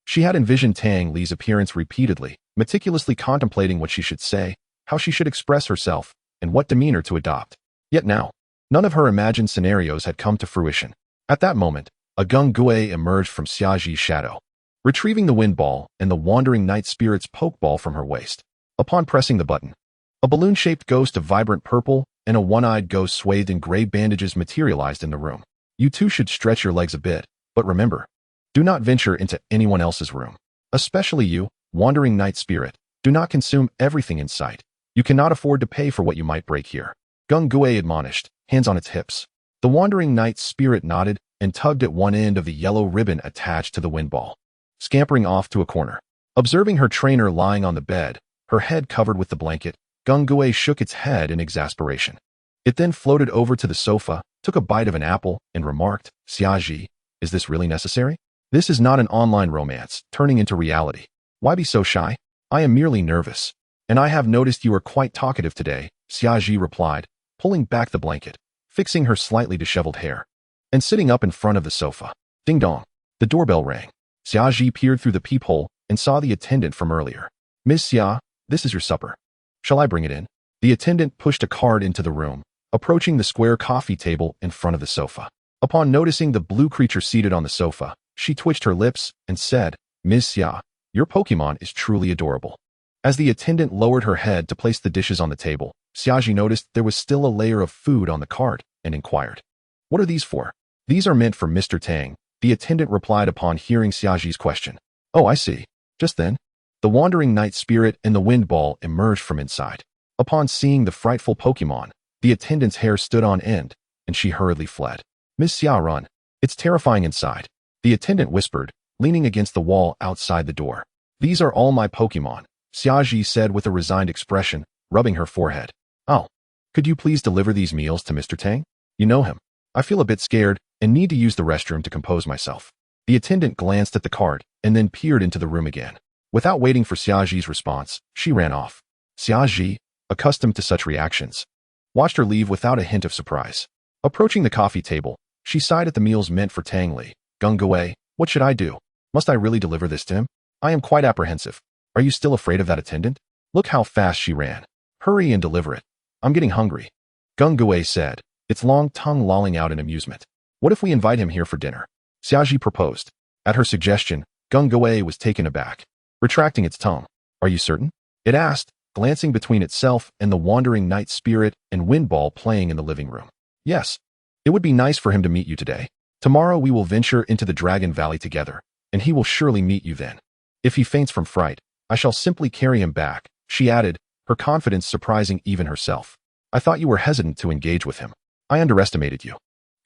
she had envisioned Tang Li's appearance repeatedly, meticulously contemplating what she should say, how she should express herself, and what demeanor to adopt. Yet now, none of her imagined scenarios had come to fruition. At that moment, a gung gue emerged from Xiaji's shadow, retrieving the wind ball and the wandering night spirit's pokeball from her waist. Upon pressing the button, a balloon-shaped ghost of vibrant purple and a one-eyed ghost swathed in gray bandages materialized in the room. "You two should stretch your legs a bit, but remember, do not venture into anyone else's room. Especially you, wandering night spirit. Do not consume everything in sight. You cannot afford to pay for what you might break here," Gung Gue admonished, hands on its hips. The wandering night spirit nodded and tugged at one end of the yellow ribbon attached to the wind ball, scampering off to a corner. Observing her trainer lying on the bed, her head covered with the blanket, Gung Gue shook its head in exasperation. It then floated over to the sofa, took a bite of an apple, and remarked, "Xiaji, is this really necessary? This is not an online romance, turning into reality. Why be so shy? I am merely nervous. And I have noticed you are quite talkative today," Xiaji replied, pulling back the blanket, fixing her slightly disheveled hair, and sitting up in front of the sofa. Ding dong. The doorbell rang. Xiaji peered through the peephole and saw the attendant from earlier. "Ms. Xia, this is your supper. Shall I bring it in?" The attendant pushed a card into the room, approaching the square coffee table in front of the sofa. Upon noticing the blue creature seated on the sofa, she twitched her lips and said, "Ms. Xia, your Pokémon is truly adorable." As the attendant lowered her head to place the dishes on the table, Xiaji noticed there was still a layer of food on the card and inquired, "What are these for?" "These are meant for Mr. Tang," the attendant replied upon hearing Xiaji's question. "Oh, I see." Just then, the wandering night spirit and the wind ball emerged from inside. Upon seeing the frightful Pokémon, the attendant's hair stood on end, and she hurriedly fled. "Ms. Xia, run. It's terrifying inside," the attendant whispered, leaning against the wall outside the door. "These are all my Pokémon," Xiaji said with a resigned expression, rubbing her forehead. "Oh, could you please deliver these meals to Mr. Tang? You know him. I feel a bit scared and need to use the restroom to compose myself." The attendant glanced at the card and then peered into the room again. Without waiting for Xiaji's response, she ran off. Xiaji, accustomed to such reactions, watched her leave without a hint of surprise. Approaching the coffee table, she sighed at the meals meant for Tang Li. "Gung Gue, what should I do? Must I really deliver this to him? I am quite apprehensive. Are you still afraid of that attendant? Look how fast she ran. Hurry and deliver it. I'm getting hungry," Gung Gue said, its long tongue lolling out in amusement. "What if we invite him here for dinner?" Xiaji proposed. At her suggestion, Gung Gue was taken aback, retracting its tongue. "Are you certain?" it asked, glancing between itself and the wandering night spirit and wind ball playing in the living room. "Yes. It would be nice for him to meet you today. Tomorrow we will venture into the Dragon Valley together, and he will surely meet you then. If he faints from fright, I shall simply carry him back," she added, her confidence surprising even herself. "I thought you were hesitant to engage with him. I underestimated you,"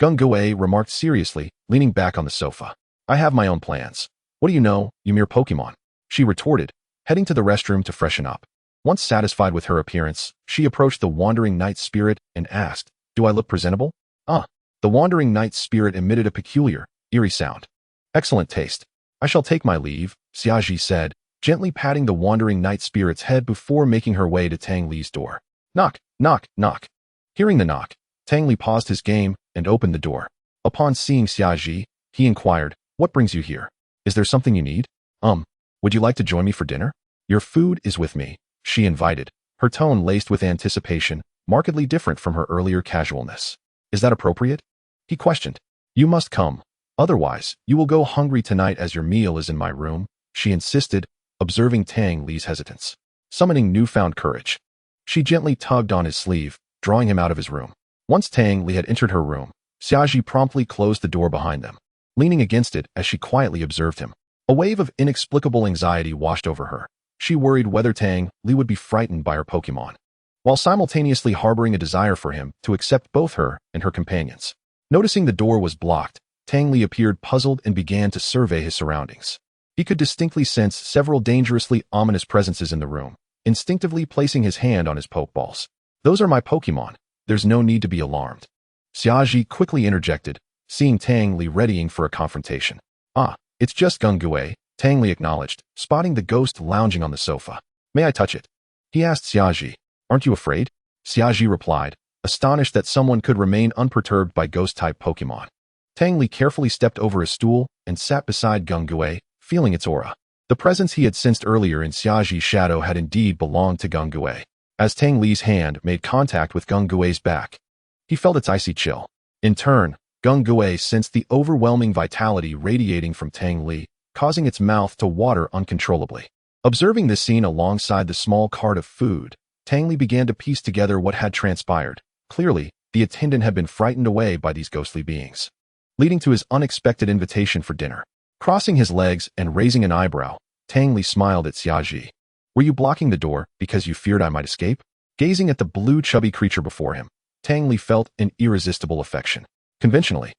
Gung Gue remarked seriously, leaning back on the sofa. "I have my own plans. What do you know, you mere Pokémon?" she retorted, heading to the restroom to freshen up. Once satisfied with her appearance, she approached the wandering night spirit and asked, "Do I look presentable?" "Ah." The wandering night spirit emitted a peculiar, eerie sound. "Excellent taste. I shall take my leave," Xiaji said, gently patting the wandering night spirit's head before making her way to Tang Li's door. Knock, knock, knock. Hearing the knock, Tang Li paused his game and opened the door. Upon seeing Xiaji, he inquired, "What brings you here? Is there something you need? Would you like to join me for dinner?" "Your food is with me," she invited, her tone laced with anticipation, markedly different from her earlier casualness. "Is that appropriate?" he questioned. "You must come. Otherwise, you will go hungry tonight as your meal is in my room," she insisted, observing Tang Li's hesitance. summoning newfound courage. She gently tugged on his sleeve, drawing him out of his room. Once Tang Li had entered her room, Xiaoji promptly closed the door behind them, leaning against it as she quietly observed him. A wave of inexplicable anxiety washed over her. She worried whether Tang Li would be frightened by her Pokémon, while simultaneously harboring a desire for him to accept both her and her companions. Noticing the door was blocked, Tang Li appeared puzzled and began to survey his surroundings. He could distinctly sense several dangerously ominous presences in the room, instinctively placing his hand on his Pokeballs. "Those are my Pokémon. There's no need to be alarmed." Xiaoji quickly interjected, seeing Tang Li readying for a confrontation. "Ah, it's just Gungue," Tang Li acknowledged, spotting the ghost lounging on the sofa. "May I touch it?" he asked Xiaoji. "Aren't you afraid?" Xiaoji replied, astonished that someone could remain unperturbed by ghost-type Pokémon. Tang Li carefully stepped over a stool and sat beside Gungue, feeling its aura. The presence he had sensed earlier in Xiaoji's shadow had indeed belonged to Gungue. As Tang Li's hand made contact with Gungue's back, he felt its icy chill. In turn, Gungue sensed the overwhelming vitality radiating from Tang Li, causing its mouth to water uncontrollably. Observing this scene alongside the small cart of food, Tang Li began to piece together what had transpired. Clearly, the attendant had been frightened away by these ghostly beings, leading to his unexpected invitation for dinner. Crossing his legs and raising an eyebrow, Tang Li smiled at Xiaoji. "Were you blocking the door because you feared I might escape?" Gazing at the blue chubby creature before him, Tang Li felt an irresistible affection. Conventionally,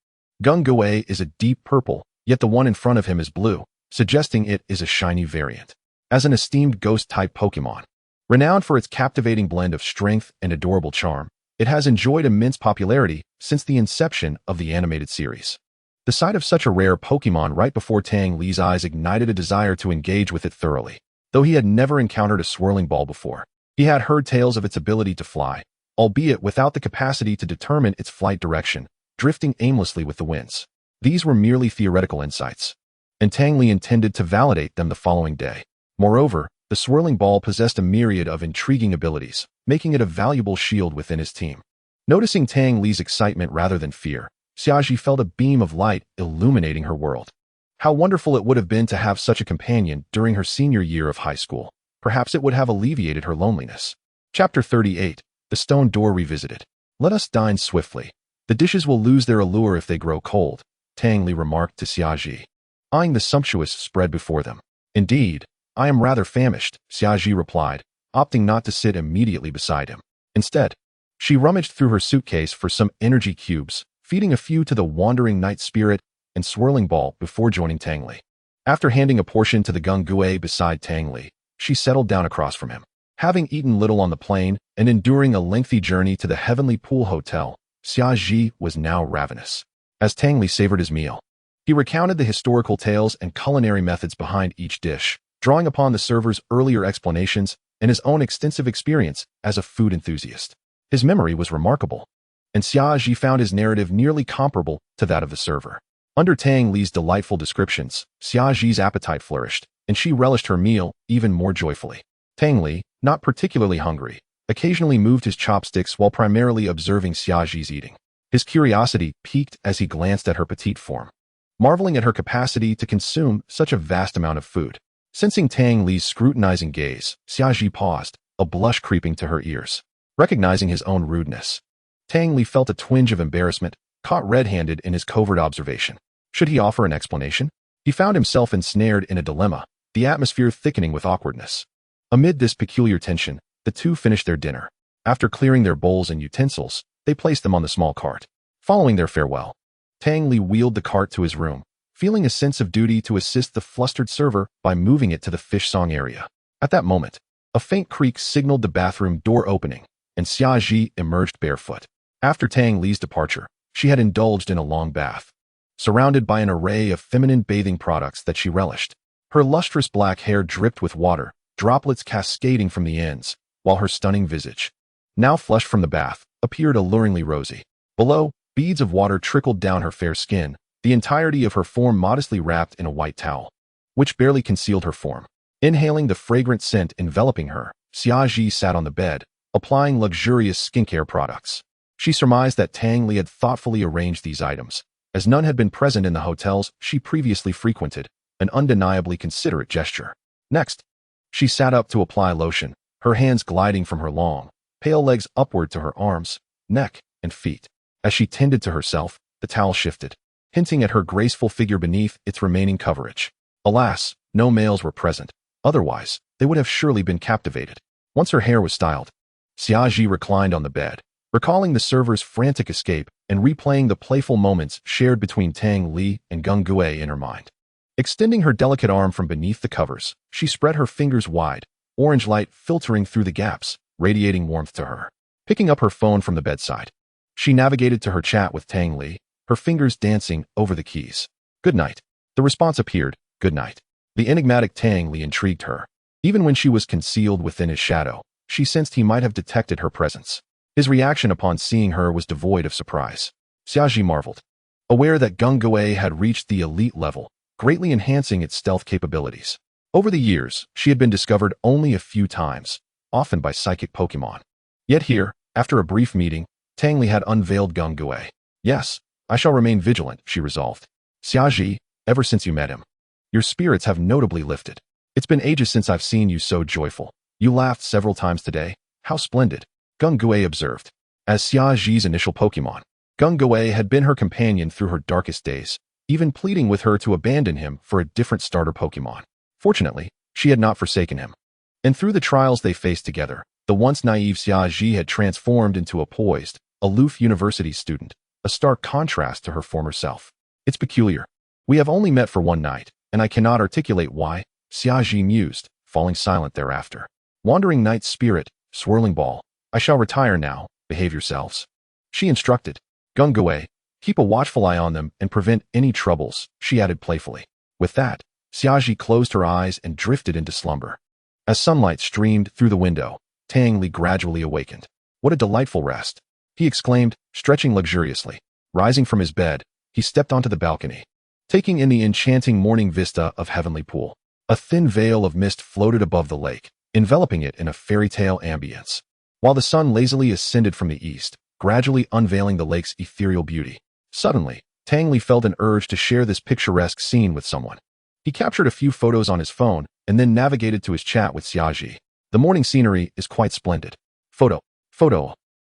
Gungue is a deep purple, yet the one in front of him is blue, suggesting it is a shiny variant. As an esteemed ghost-type Pokémon, renowned for its captivating blend of strength and adorable charm, it has enjoyed immense popularity since the inception of the animated series. The sight of such a rare Pokémon right before Tang Li's eyes ignited a desire to engage with it thoroughly. Though he had never encountered a swirling ball before, he had heard tales of its ability to fly, albeit without the capacity to determine its flight direction, drifting aimlessly with the winds. These were merely theoretical insights, and Tang Li intended to validate them the following day. Moreover, the swirling ball possessed a myriad of intriguing abilities, making it a valuable shield within his team. Noticing Tang Li's excitement rather than fear, Xiaoji felt a beam of light illuminating her world. How wonderful it would have been to have such a companion during her senior year of high school. Perhaps it would have alleviated her loneliness. Chapter 38. The Stone Door Revisited. "Let us dine swiftly. The dishes will lose their allure if they grow cold," Tang Li remarked to Xiaoji, eyeing the sumptuous spread before them. "Indeed, I am rather famished," Xiaoji replied, opting not to sit immediately beside him. Instead, she rummaged through her suitcase for some energy cubes, feeding a few to the wandering night spirit and swirling ball before joining Tang Li. After handing a portion to the Gungue beside Tang Li, she settled down across from him. Having eaten little on the plane and enduring a lengthy journey to the Heavenly Pool Hotel, Xiaoji was now ravenous. As Tang Li savored his meal, he recounted the historical tales and culinary methods behind each dish, drawing upon the server's earlier explanations and his own extensive experience as a food enthusiast. His memory was remarkable, and Xiaoji found his narrative nearly comparable to that of the server. Under Tang Li's delightful descriptions, Xiaoji's appetite flourished, and she relished her meal even more joyfully. Tang Li, not particularly hungry, occasionally moved his chopsticks while primarily observing Xiaoji's eating. His curiosity piqued as he glanced at her petite form, marveling at her capacity to consume such a vast amount of food. Sensing Tang Li's scrutinizing gaze, Xiaoji paused, a blush creeping to her ears. Recognizing his own rudeness, Tang Li felt a twinge of embarrassment, caught red-handed in his covert observation. Should he offer an explanation? He found himself ensnared in a dilemma, the atmosphere thickening with awkwardness. Amid this peculiar tension, the two finished their dinner. After clearing their bowls and utensils, they placed them on the small cart. Following their farewell, Tang Li wheeled the cart to his room, feeling a sense of duty to assist the flustered server by moving it to the fish song area. At that moment, a faint creak signaled the bathroom door opening, and Xiaoji emerged barefoot. After Tang Li's departure, she had indulged in a long bath, surrounded by an array of feminine bathing products that she relished. Her lustrous black hair dripped with water, droplets cascading from the ends, while her stunning visage, now flushed from the bath, appeared alluringly rosy. Below, beads of water trickled down her fair skin, the entirety of her form modestly wrapped in a white towel, which barely concealed her form. Inhaling the fragrant scent enveloping her, Xiaoji sat on the bed, applying luxurious skincare products. She surmised that Tang Li had thoughtfully arranged these items, as none had been present in the hotels she previously frequented, an undeniably considerate gesture. Next, she sat up to apply lotion, her hands gliding from her long, pale legs upward to her arms, neck, and feet. As she tended to herself, the towel shifted, hinting at her graceful figure beneath its remaining coverage. Alas, no males were present. Otherwise, they would have surely been captivated. Once her hair was styled, Xiaoji reclined on the bed, recalling the server's frantic escape and replaying the playful moments shared between Tang Li and Gung Gui in her mind. Extending her delicate arm from beneath the covers, she spread her fingers wide, orange light filtering through the gaps, radiating warmth to her. Picking up her phone from the bedside, she navigated to her chat with Tang Li, her fingers dancing over the keys. Good night. The response appeared, good night. The enigmatic Tang Li intrigued her. Even when she was concealed within his shadow, she sensed he might have detected her presence. His reaction upon seeing her was devoid of surprise. Xiaoji marveled, aware that Gung Gui had reached the elite level, greatly enhancing its stealth capabilities. Over the years, she had been discovered only a few times, often by psychic Pokémon. Yet here, after a brief meeting, Tang Li had unveiled Gung Gui. Yes, I shall remain vigilant, she resolved. Xiaoji, ever since you met him, your spirits have notably lifted. It's been ages since I've seen you so joyful. You laughed several times today. How splendid, Gung Gui observed. As Xiaoji's initial Pokémon, Gung Gui had been her companion through her darkest days, even pleading with her to abandon him for a different starter Pokémon. Fortunately, she had not forsaken him. And through the trials they faced together, the once naive Xiaoji had transformed into a poised, aloof university student, a stark contrast to her former self. It's peculiar. We have only met for one night, and I cannot articulate why, Xiaoji mused, falling silent thereafter. Wandering night spirit, swirling ball, I shall retire now, behave yourselves. She instructed. Gung Gui, keep a watchful eye on them and prevent any troubles, she added playfully. With that, Xiaoji closed her eyes and drifted into slumber. As sunlight streamed through the window, Tang Li gradually awakened. What a delightful rest, he exclaimed, stretching luxuriously. Rising from his bed, he stepped onto the balcony, taking in the enchanting morning vista of Heavenly Pool. A thin veil of mist floated above the lake, enveloping it in a fairy tale ambience, while the sun lazily ascended from the east, gradually unveiling the lake's ethereal beauty. Suddenly, Tang Li felt an urge to share this picturesque scene with someone. He captured a few photos on his phone and then navigated to his chat with Xiaoji. The morning scenery is quite splendid. Photo.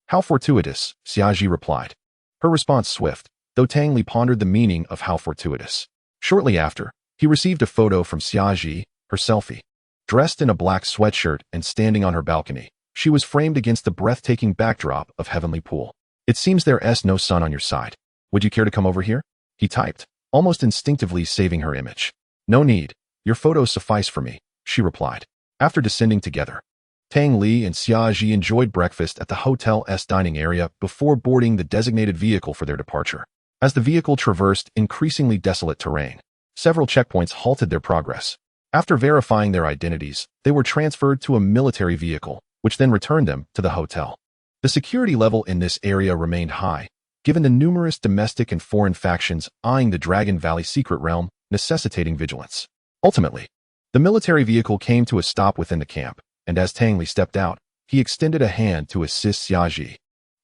How fortuitous, Xiaoji replied. Her response swift, though Tang Li pondered the meaning of how fortuitous. Shortly after, he received a photo from Xiaoji, her selfie. Dressed in a black sweatshirt and standing on her balcony, she was framed against the breathtaking backdrop of Heavenly Pool. It seems there's no sun on your side. Would you care to come over here? He typed, almost instinctively saving her image. No need. Your photos suffice for me, she replied. After descending together, Tang Li and Xiaoji enjoyed breakfast at the hotel's dining area before boarding the designated vehicle for their departure. As the vehicle traversed increasingly desolate terrain, several checkpoints halted their progress. After verifying their identities, they were transferred to a military vehicle, which then returned them to the hotel. The security level in this area remained high, given the numerous domestic and foreign factions eyeing the Dragon Valley secret realm, necessitating vigilance. Ultimately, the military vehicle came to a stop within the camp, and as Tang Li stepped out, he extended a hand to assist Xiaoji.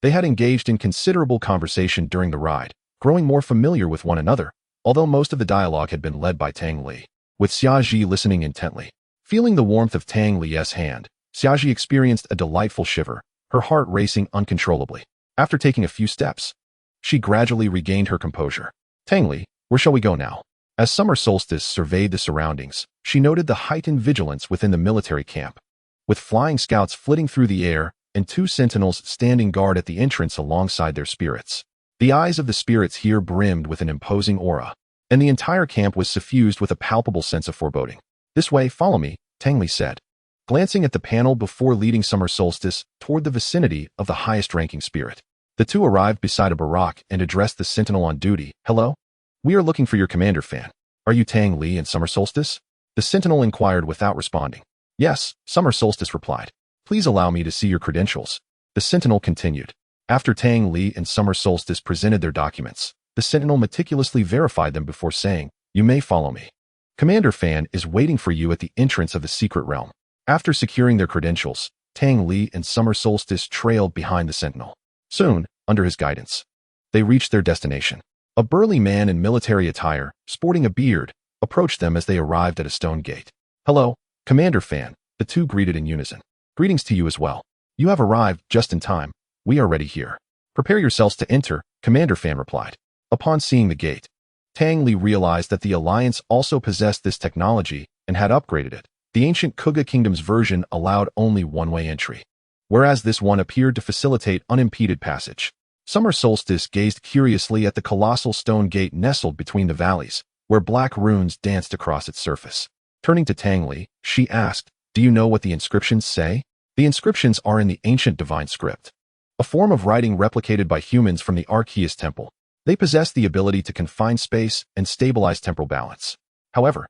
They had engaged in considerable conversation during the ride, growing more familiar with one another, although most of the dialogue had been led by Tang Li, with Xiaoji listening intently. Feeling the warmth of Tang Li's hand, Xiaoji experienced a delightful shiver, her heart racing uncontrollably. After taking a few steps, she gradually regained her composure. Tang Li, where shall we go now? As summer solstice surveyed the surroundings, she noted the heightened vigilance within the military camp, with flying scouts flitting through the air and 2 sentinels standing guard at the entrance alongside their spirits. The eyes of the spirits here brimmed with an imposing aura, and the entire camp was suffused with a palpable sense of foreboding. This way, follow me, Tang Li said, glancing at the panel before leading summer solstice toward the vicinity of the highest-ranking spirit. The two arrived beside a barack and addressed the sentinel on duty. Hello? We are looking for your commander, Fan. Are you Tang Li and Summer Solstice? The sentinel inquired without responding. Yes, Summer Solstice replied. Please allow me to see your credentials. The sentinel continued. After Tang Li and Summer Solstice presented their documents, the sentinel meticulously verified them before saying, You may follow me. Commander Fan is waiting for you at the entrance of the secret realm. After securing their credentials, Tang Li and Summer Solstice trailed behind the sentinel. Soon, under his guidance, they reached their destination. A burly man in military attire, sporting a beard, approached them as they arrived at a stone gate. Hello, Commander Fan, the two greeted in unison. Greetings to you as well. You have arrived just in time. We are ready here. Prepare yourselves to enter, Commander Fan replied. Upon seeing the gate, Tang Li realized that the Alliance also possessed this technology and had upgraded it. The ancient Kuga Kingdom's version allowed only one-way entry, whereas this one appeared to facilitate unimpeded passage. Summer Solstice gazed curiously at the colossal stone gate nestled between the valleys, where black runes danced across its surface. Turning to Tang Li, she asked, "Do you know what the inscriptions say?" The inscriptions are in the ancient divine script, a form of writing replicated by humans from the Arceus Temple. They possess the ability to confine space and stabilize temporal balance. However,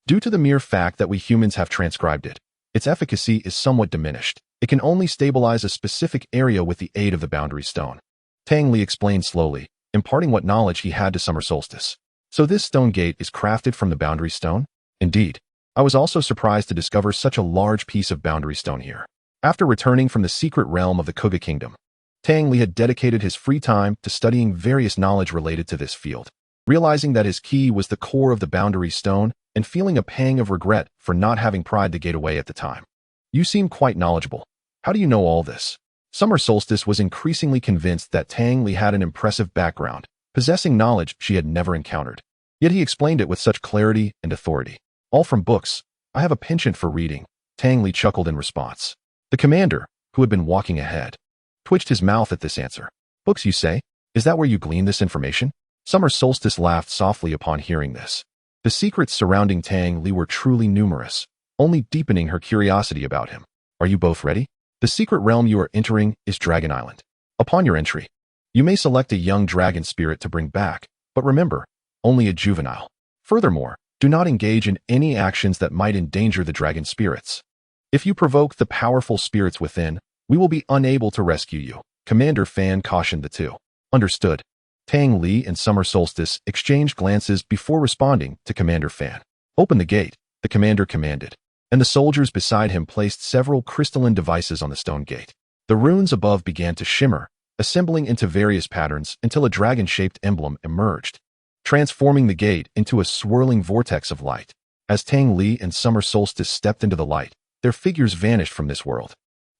due to the mere fact that we humans have transcribed it, its efficacy is somewhat diminished. It can only stabilize a specific area with the aid of the boundary stone. Tang Li explained slowly, imparting what knowledge he had to Summer Solstice. So this stone gate is crafted from the boundary stone? Indeed. I was also surprised to discover such a large piece of boundary stone here. After returning from the secret realm of the Kuga Kingdom, Tang Li had dedicated his free time to studying various knowledge related to this field. Realizing that his key was the core of the boundary stone and feeling a pang of regret for not having pried the gate away at the time. You seem quite knowledgeable. How do you know all this? Summer Solstice was increasingly convinced that Tang Li had an impressive background, possessing knowledge she had never encountered. Yet he explained it with such clarity and authority. All from books. I have a penchant for reading, Tang Li chuckled in response. The commander, who had been walking ahead, twitched his mouth at this answer. Books, you say? Is that where you glean this information? Summer Solstice laughed softly upon hearing this. The secrets surrounding Tang Li were truly numerous, only deepening her curiosity about him. Are you both ready? The secret realm you are entering is Dragon Island. Upon your entry, you may select a young dragon spirit to bring back, but remember, only a juvenile. Furthermore, do not engage in any actions that might endanger the dragon spirits. If you provoke the powerful spirits within, we will be unable to rescue you, Commander Fan cautioned the two. Understood. Tang Li and Summer Solstice exchanged glances before responding to Commander Fan. Open the gate, the commander commanded, and the soldiers beside him placed several crystalline devices on the stone gate. The runes above began to shimmer, assembling into various patterns until a dragon-shaped emblem emerged, transforming the gate into a swirling vortex of light. As Tang Li and Summer Solstice stepped into the light, their figures vanished from this world.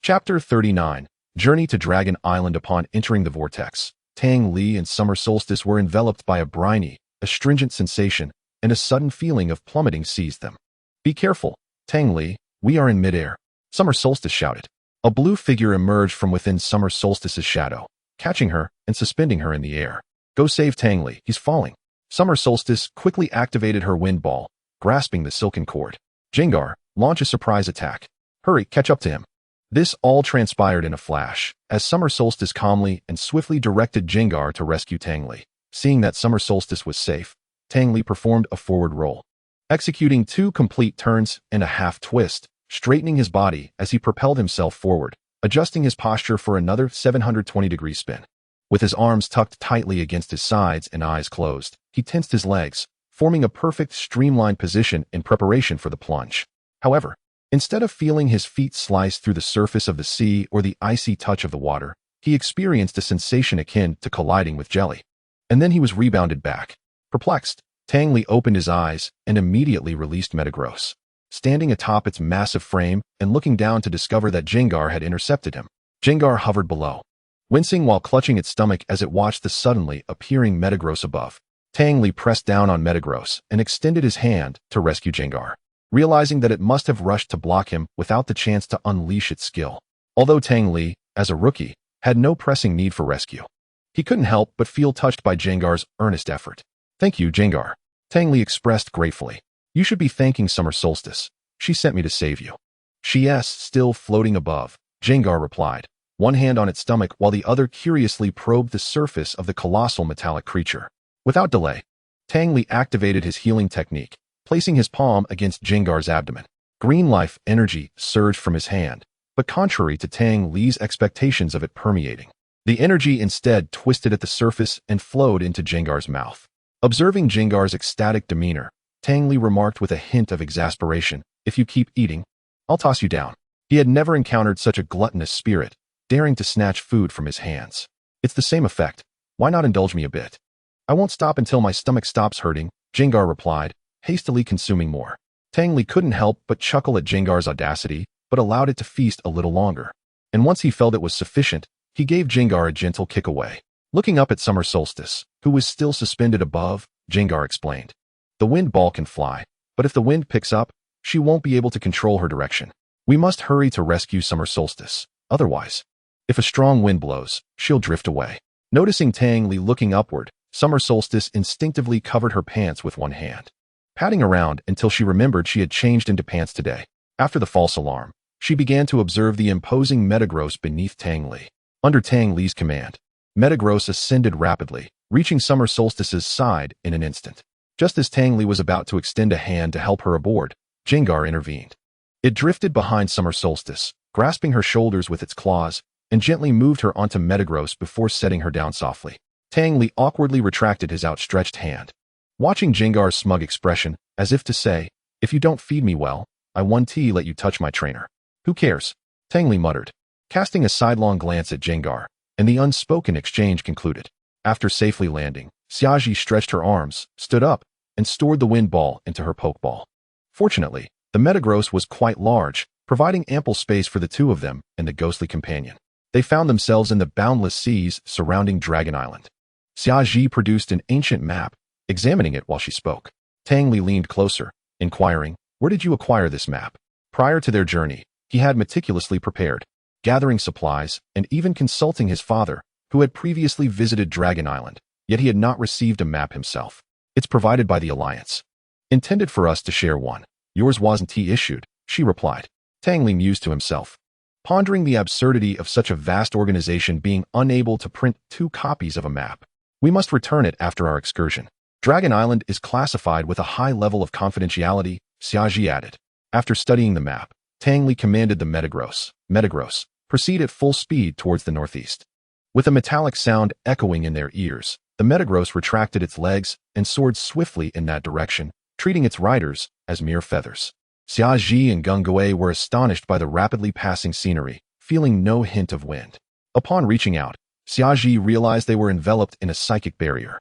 Chapter 39, Journey to Dragon Island. Upon entering the vortex, Tang Li and Summer Solstice were enveloped by a briny, astringent sensation, and a sudden feeling of plummeting seized them. Be careful, Tang Li, we are in midair, Summer Solstice shouted. A blue figure emerged from within Summer Solstice's shadow, catching her and suspending her in the air. Go save Tang Li, he's falling. Summer Solstice quickly activated her wind ball, grasping the silken cord. Jengar, launch a surprise attack. Hurry, catch up to him. This all transpired in a flash, as Summer Solstice calmly and swiftly directed Jengar to rescue Tang Li. Seeing that Summer Solstice was safe, Tang Li performed a forward roll, executing 2 complete turns and a half twist, straightening his body as he propelled himself forward, adjusting his posture for another 720-degree spin. With his arms tucked tightly against his sides and eyes closed, he tensed his legs, forming a perfect streamlined position in preparation for the plunge. However, instead of feeling his feet slice through the surface of the sea or the icy touch of the water, he experienced a sensation akin to colliding with jelly. And then he was rebounded back. Perplexed, Tang Li opened his eyes and immediately released Metagross, standing atop its massive frame and looking down to discover that Jengar had intercepted him. Jengar hovered below, wincing while clutching its stomach as it watched the suddenly appearing Metagross above. Tang Li pressed down on Metagross and extended his hand to rescue Jengar, realizing that it must have rushed to block him without the chance to unleash its skill. Although Tang Li, as a rookie, had no pressing need for rescue, he couldn't help but feel touched by Jengar's earnest effort. Thank you, Jengar, Tang Li expressed gratefully. You should be thanking Summer Solstice. She sent me to save you. She's still floating above, Jengar replied, one hand on its stomach while the other curiously probed the surface of the colossal metallic creature. Without delay, Tang Li activated his healing technique, placing his palm against Jengar's abdomen. Green life energy surged from his hand, but contrary to Tang Li's expectations of it permeating, the energy instead twisted at the surface and flowed into Jengar's mouth. Observing Jengar's ecstatic demeanor, Tang Li remarked with a hint of exasperation, "If you keep eating, I'll toss you down." He had never encountered such a gluttonous spirit, daring to snatch food from his hands. It's the same effect. Why not indulge me a bit? I won't stop until my stomach stops hurting, Jengar replied, hastily consuming more. Tang Li couldn't help but chuckle at Jengar's audacity, but allowed it to feast a little longer. And once he felt it was sufficient, he gave Jengar a gentle kick away. Looking up at Summer Solstice, who was still suspended above, Jengar explained, "The wind ball can fly, but if the wind picks up, she won't be able to control her direction. We must hurry to rescue Summer Solstice. Otherwise, if a strong wind blows, she'll drift away." Noticing Tang Li looking upward, Summer Solstice instinctively covered her pants with one hand, patting around until she remembered she had changed into pants today. After the false alarm, she began to observe the imposing Metagross beneath Tang Li. Under Tang Li's command, Metagross ascended rapidly, reaching Summer Solstice's side in an instant. Just as Tang Li was about to extend a hand to help her aboard, Jengar intervened. It drifted behind Summer Solstice, grasping her shoulders with its claws, and gently moved her onto Metagross before setting her down softly. Tang Li awkwardly retracted his outstretched hand, watching Jengar's smug expression, as if to say, "If you don't feed me well, I won't let you touch my trainer." "Who cares?" Tang Li muttered, casting a sidelong glance at Jengar, and the unspoken exchange concluded. After safely landing, Xiaji stretched her arms, stood up, and stored the wind ball into her pokeball. Fortunately, the Metagross was quite large, providing ample space for the two of them and the ghostly companion. They found themselves in the boundless seas surrounding Dragon Island. Xiaji produced an ancient map, examining it while she spoke. Tang Li leaned closer, inquiring, "Where did you acquire this map?" Prior to their journey, he had meticulously prepared, gathering supplies and even consulting his father, who had previously visited Dragon Island, yet he had not received a map himself. "It's provided by the Alliance. Intended for us to share one. Yours wasn't issued," she replied. Tang Li mused to himself, pondering the absurdity of such a vast organization being unable to print 2 copies of a map. "We must return it after our excursion. Dragon Island is classified with a high level of confidentiality," Xiaji added. After studying the map, Tang Li commanded the Metagross, proceed at full speed towards the northeast. With a metallic sound echoing in their ears, the Metagross retracted its legs and soared swiftly in that direction, treating its riders as mere feathers. Xiaji and Gengui were astonished by the rapidly passing scenery, feeling no hint of wind. Upon reaching out, Xiaji realized they were enveloped in a psychic barrier.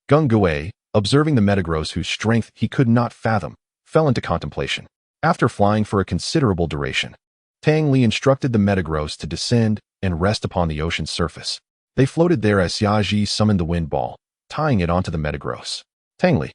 Gengui, observing the Metagross whose strength he could not fathom, fell into contemplation. After flying for a considerable duration, Tang Li instructed the Metagross to descend and rest upon the ocean's surface. They floated there as Xiaji summoned the wind ball, tying it onto the Metagross. Tang Li,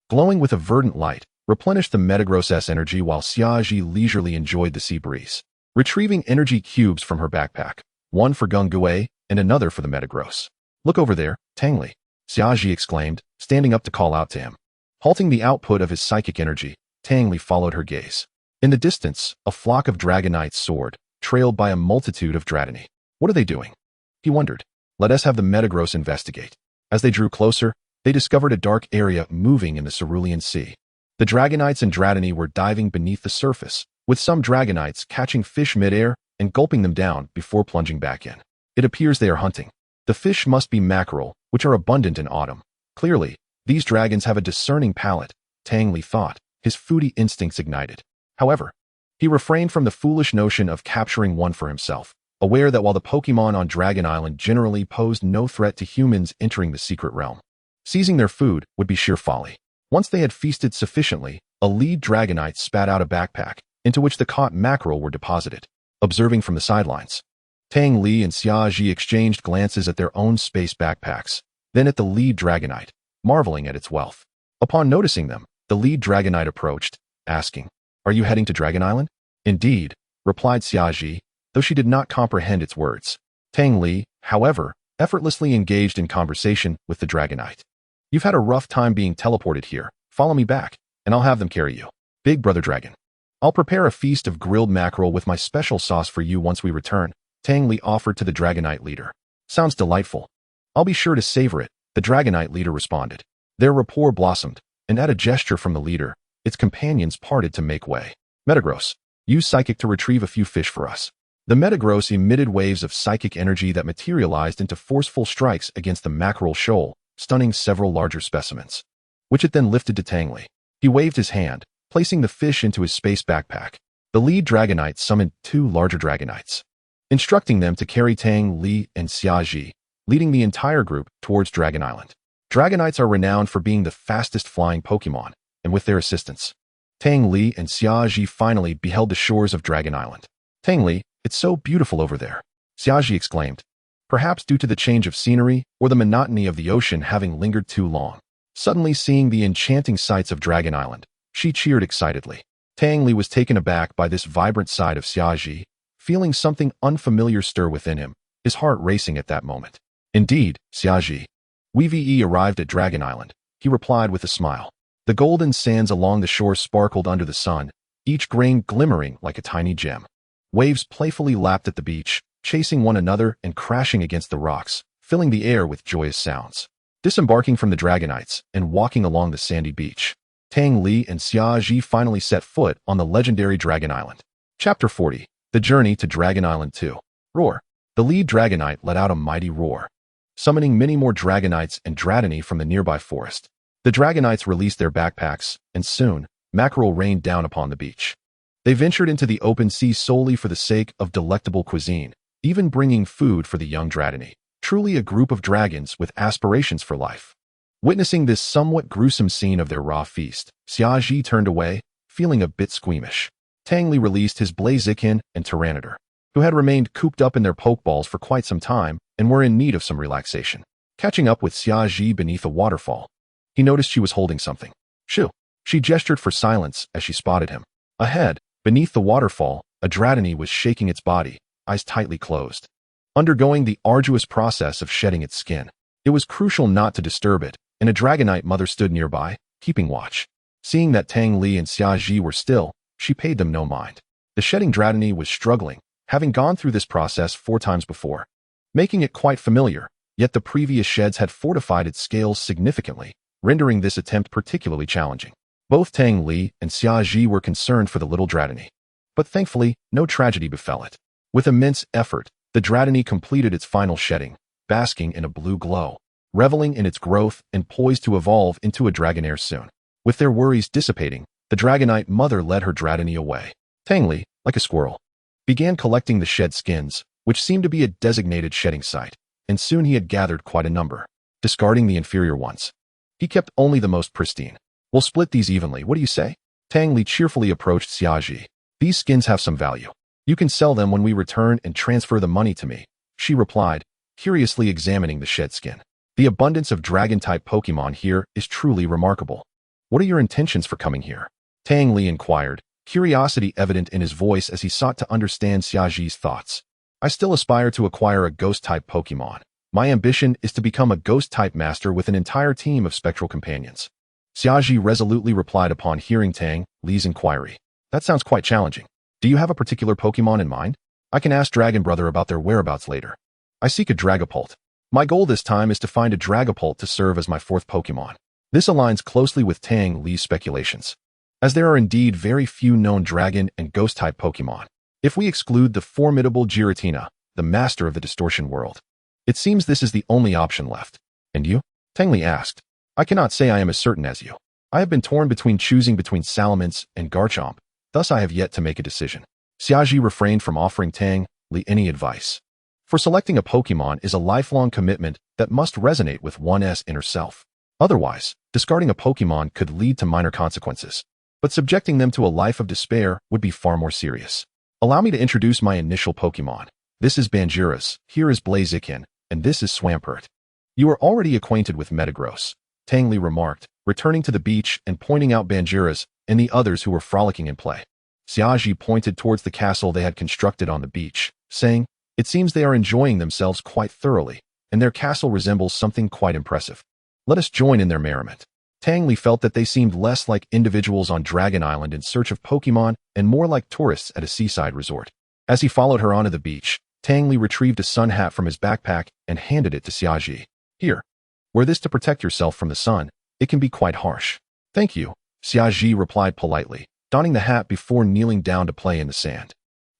glowing with a verdant light, replenished the Metagross's energy while Xiaji leisurely enjoyed the sea breeze, retrieving energy cubes from her backpack, one for Gengui and another for the Metagross. "Look over there, Tang Li," Xiaji exclaimed, standing up to call out to him. Halting the output of his psychic energy, Tang Li followed her gaze. In the distance, a flock of dragonites soared, trailed by a multitude of Dratini. "What are they doing?" he wondered. "Let us have the Metagross investigate." As they drew closer, they discovered a dark area moving in the Cerulean Sea. The Dragonites and Dratini were diving beneath the surface, with some Dragonites catching fish midair and gulping them down before plunging back in. It appears they are hunting. The fish must be mackerel, which are abundant in autumn. Clearly, these dragons have a discerning palate, Tang Li thought, his foodie instincts ignited. However, he refrained from the foolish notion of capturing one for himself, aware that while the Pokémon on Dragon Island generally posed no threat to humans entering the secret realm, seizing their food would be sheer folly. Once they had feasted sufficiently, a lead Dragonite spat out a backpack, into which the caught mackerel were deposited. Observing from the sidelines, Tang Li and Xiaji exchanged glances at their own space backpacks, then at the lead Dragonite, marveling at its wealth. Upon noticing them, the lead Dragonite approached, asking, "Are you heading to Dragon Island?" "Indeed," replied Xiaji, though she did not comprehend its words. Tang Li, however, effortlessly engaged in conversation with the Dragonite. "You've had a rough time being teleported here. Follow me back, and I'll have them carry you. Big Brother Dragon. I'll prepare a feast of grilled mackerel with my special sauce for you once we return," Tang Li offered to the Dragonite leader. "Sounds delightful. I'll be sure to savor it," the Dragonite leader responded. Their rapport blossomed, and at a gesture from the leader, its companions parted to make way. "Metagross, use psychic to retrieve a few fish for us." The Metagross emitted waves of psychic energy that materialized into forceful strikes against the mackerel shoal, stunning several larger specimens, which it then lifted to Tang Li. He waved his hand, placing the fish into his space backpack. The lead Dragonite summoned 2 larger Dragonites, instructing them to carry Tang Li and Xiaji, leading the entire group towards Dragon Island. Dragonites are renowned for being the fastest flying Pokémon, and with their assistance, Tang Li and Xiaji finally beheld the shores of Dragon Island. Tang Li, it's so beautiful over there, Xiaoji exclaimed, perhaps due to the change of scenery or the monotony of the ocean having lingered too long. Suddenly seeing the enchanting sights of Dragon Island, she cheered excitedly. Tang Li was taken aback by this vibrant side of Xiaoji, feeling something unfamiliar stir within him, his heart racing at that moment. Indeed, Xiaoji. We arrived at Dragon Island, he replied with a smile. The golden sands along the shore sparkled under the sun, each grain glimmering like a tiny gem. Waves playfully lapped at the beach, chasing one another and crashing against the rocks, filling the air with joyous sounds. Disembarking from the Dragonites and walking along the sandy beach, Tang Li and Xiaoji finally set foot on the legendary Dragon Island. Chapter 40. The Journey to Dragon Island 2. Roar. The lead Dragonite let out a mighty roar, summoning many more Dragonites and Dratini from the nearby forest. The Dragonites released their backpacks, and soon, mackerel rained down upon the beach. They ventured into the open sea solely for the sake of delectable cuisine, even bringing food for the young Dratini. Truly a group of dragons with aspirations for life. Witnessing this somewhat gruesome scene of their raw feast, Xiaoji turned away, feeling a bit squeamish. Tang Li released his Blaziken and Tyranitar, who had remained cooped up in their pokeballs for quite some time and were in need of some relaxation. Catching up with Xiaoji beneath a waterfall, he noticed she was holding something. Shoo! She gestured for silence as she spotted him. Ahead, beneath the waterfall, a Dratini was shaking its body, eyes tightly closed, undergoing the arduous process of shedding its skin. It was crucial not to disturb it, and a Dragonite mother stood nearby, keeping watch. Seeing that Tang Li and Xiaoji were still, she paid them no mind. The shedding Dratini was struggling, having gone through this process 4 times before, making it quite familiar, yet the previous sheds had fortified its scales significantly, rendering this attempt particularly challenging. Both Tang Li and Xiaoji were concerned for the little Dratini, but thankfully, no tragedy befell it. With immense effort, the Dratini completed its final shedding, basking in a blue glow, reveling in its growth and poised to evolve into a Dragonair soon. With their worries dissipating, the Dragonite mother led her Dratini away. Tang Li, like a squirrel, began collecting the shed skins, which seemed to be a designated shedding site, and soon he had gathered quite a number, discarding the inferior ones. He kept only the most pristine. We'll split these evenly, what do you say? Tang Li cheerfully approached Xiaoji. These skins have some value. You can sell them when we return and transfer the money to me, she replied, curiously examining the shed skin. The abundance of dragon-type Pokémon here is truly remarkable. What are your intentions for coming here? Tang Li inquired, curiosity evident in his voice as he sought to understand Xiaoji's thoughts. I still aspire to acquire a ghost-type Pokémon. My ambition is to become a ghost-type master with an entire team of spectral companions. Xiaoji resolutely replied upon hearing Tang Li's inquiry. That sounds quite challenging. Do you have a particular Pokémon in mind? I can ask Dragon Brother about their whereabouts later. I seek a Dragapult. My goal this time is to find a Dragapult to serve as my 4th Pokémon. This aligns closely with Tang Li's speculations, as there are indeed very few known dragon and ghost-type Pokémon. If we exclude the formidable Giratina, the master of the distortion world, it seems this is the only option left. And you? Tang Li asked. I cannot say I am as certain as you. I have been torn between choosing between Salamence and Garchomp, thus I have yet to make a decision. Xiaoji refrained from offering Tang Li any advice. For selecting a Pokémon is a lifelong commitment that must resonate with one's inner self. Otherwise, discarding a Pokémon could lead to minor consequences, but subjecting them to a life of despair would be far more serious. Allow me to introduce my initial Pokémon. This is Banjuras, here is Blaziken, and this is Swampert. You are already acquainted with Metagross, Tang Li remarked, returning to the beach and pointing out Banjuras and the others who were frolicking in play. Xiaoji pointed towards the castle they had constructed on the beach, saying, it seems they are enjoying themselves quite thoroughly, and their castle resembles something quite impressive. Let us join in their merriment. Tang Li felt that they seemed less like individuals on Dragon Island in search of Pokémon and more like tourists at a seaside resort. As he followed her onto the beach, Tang Li retrieved a sun hat from his backpack and handed it to Xiaoji. Here. Wear this to protect yourself from the sun. It can be quite harsh. Thank you, Xiaoji replied politely, donning the hat before kneeling down to play in the sand.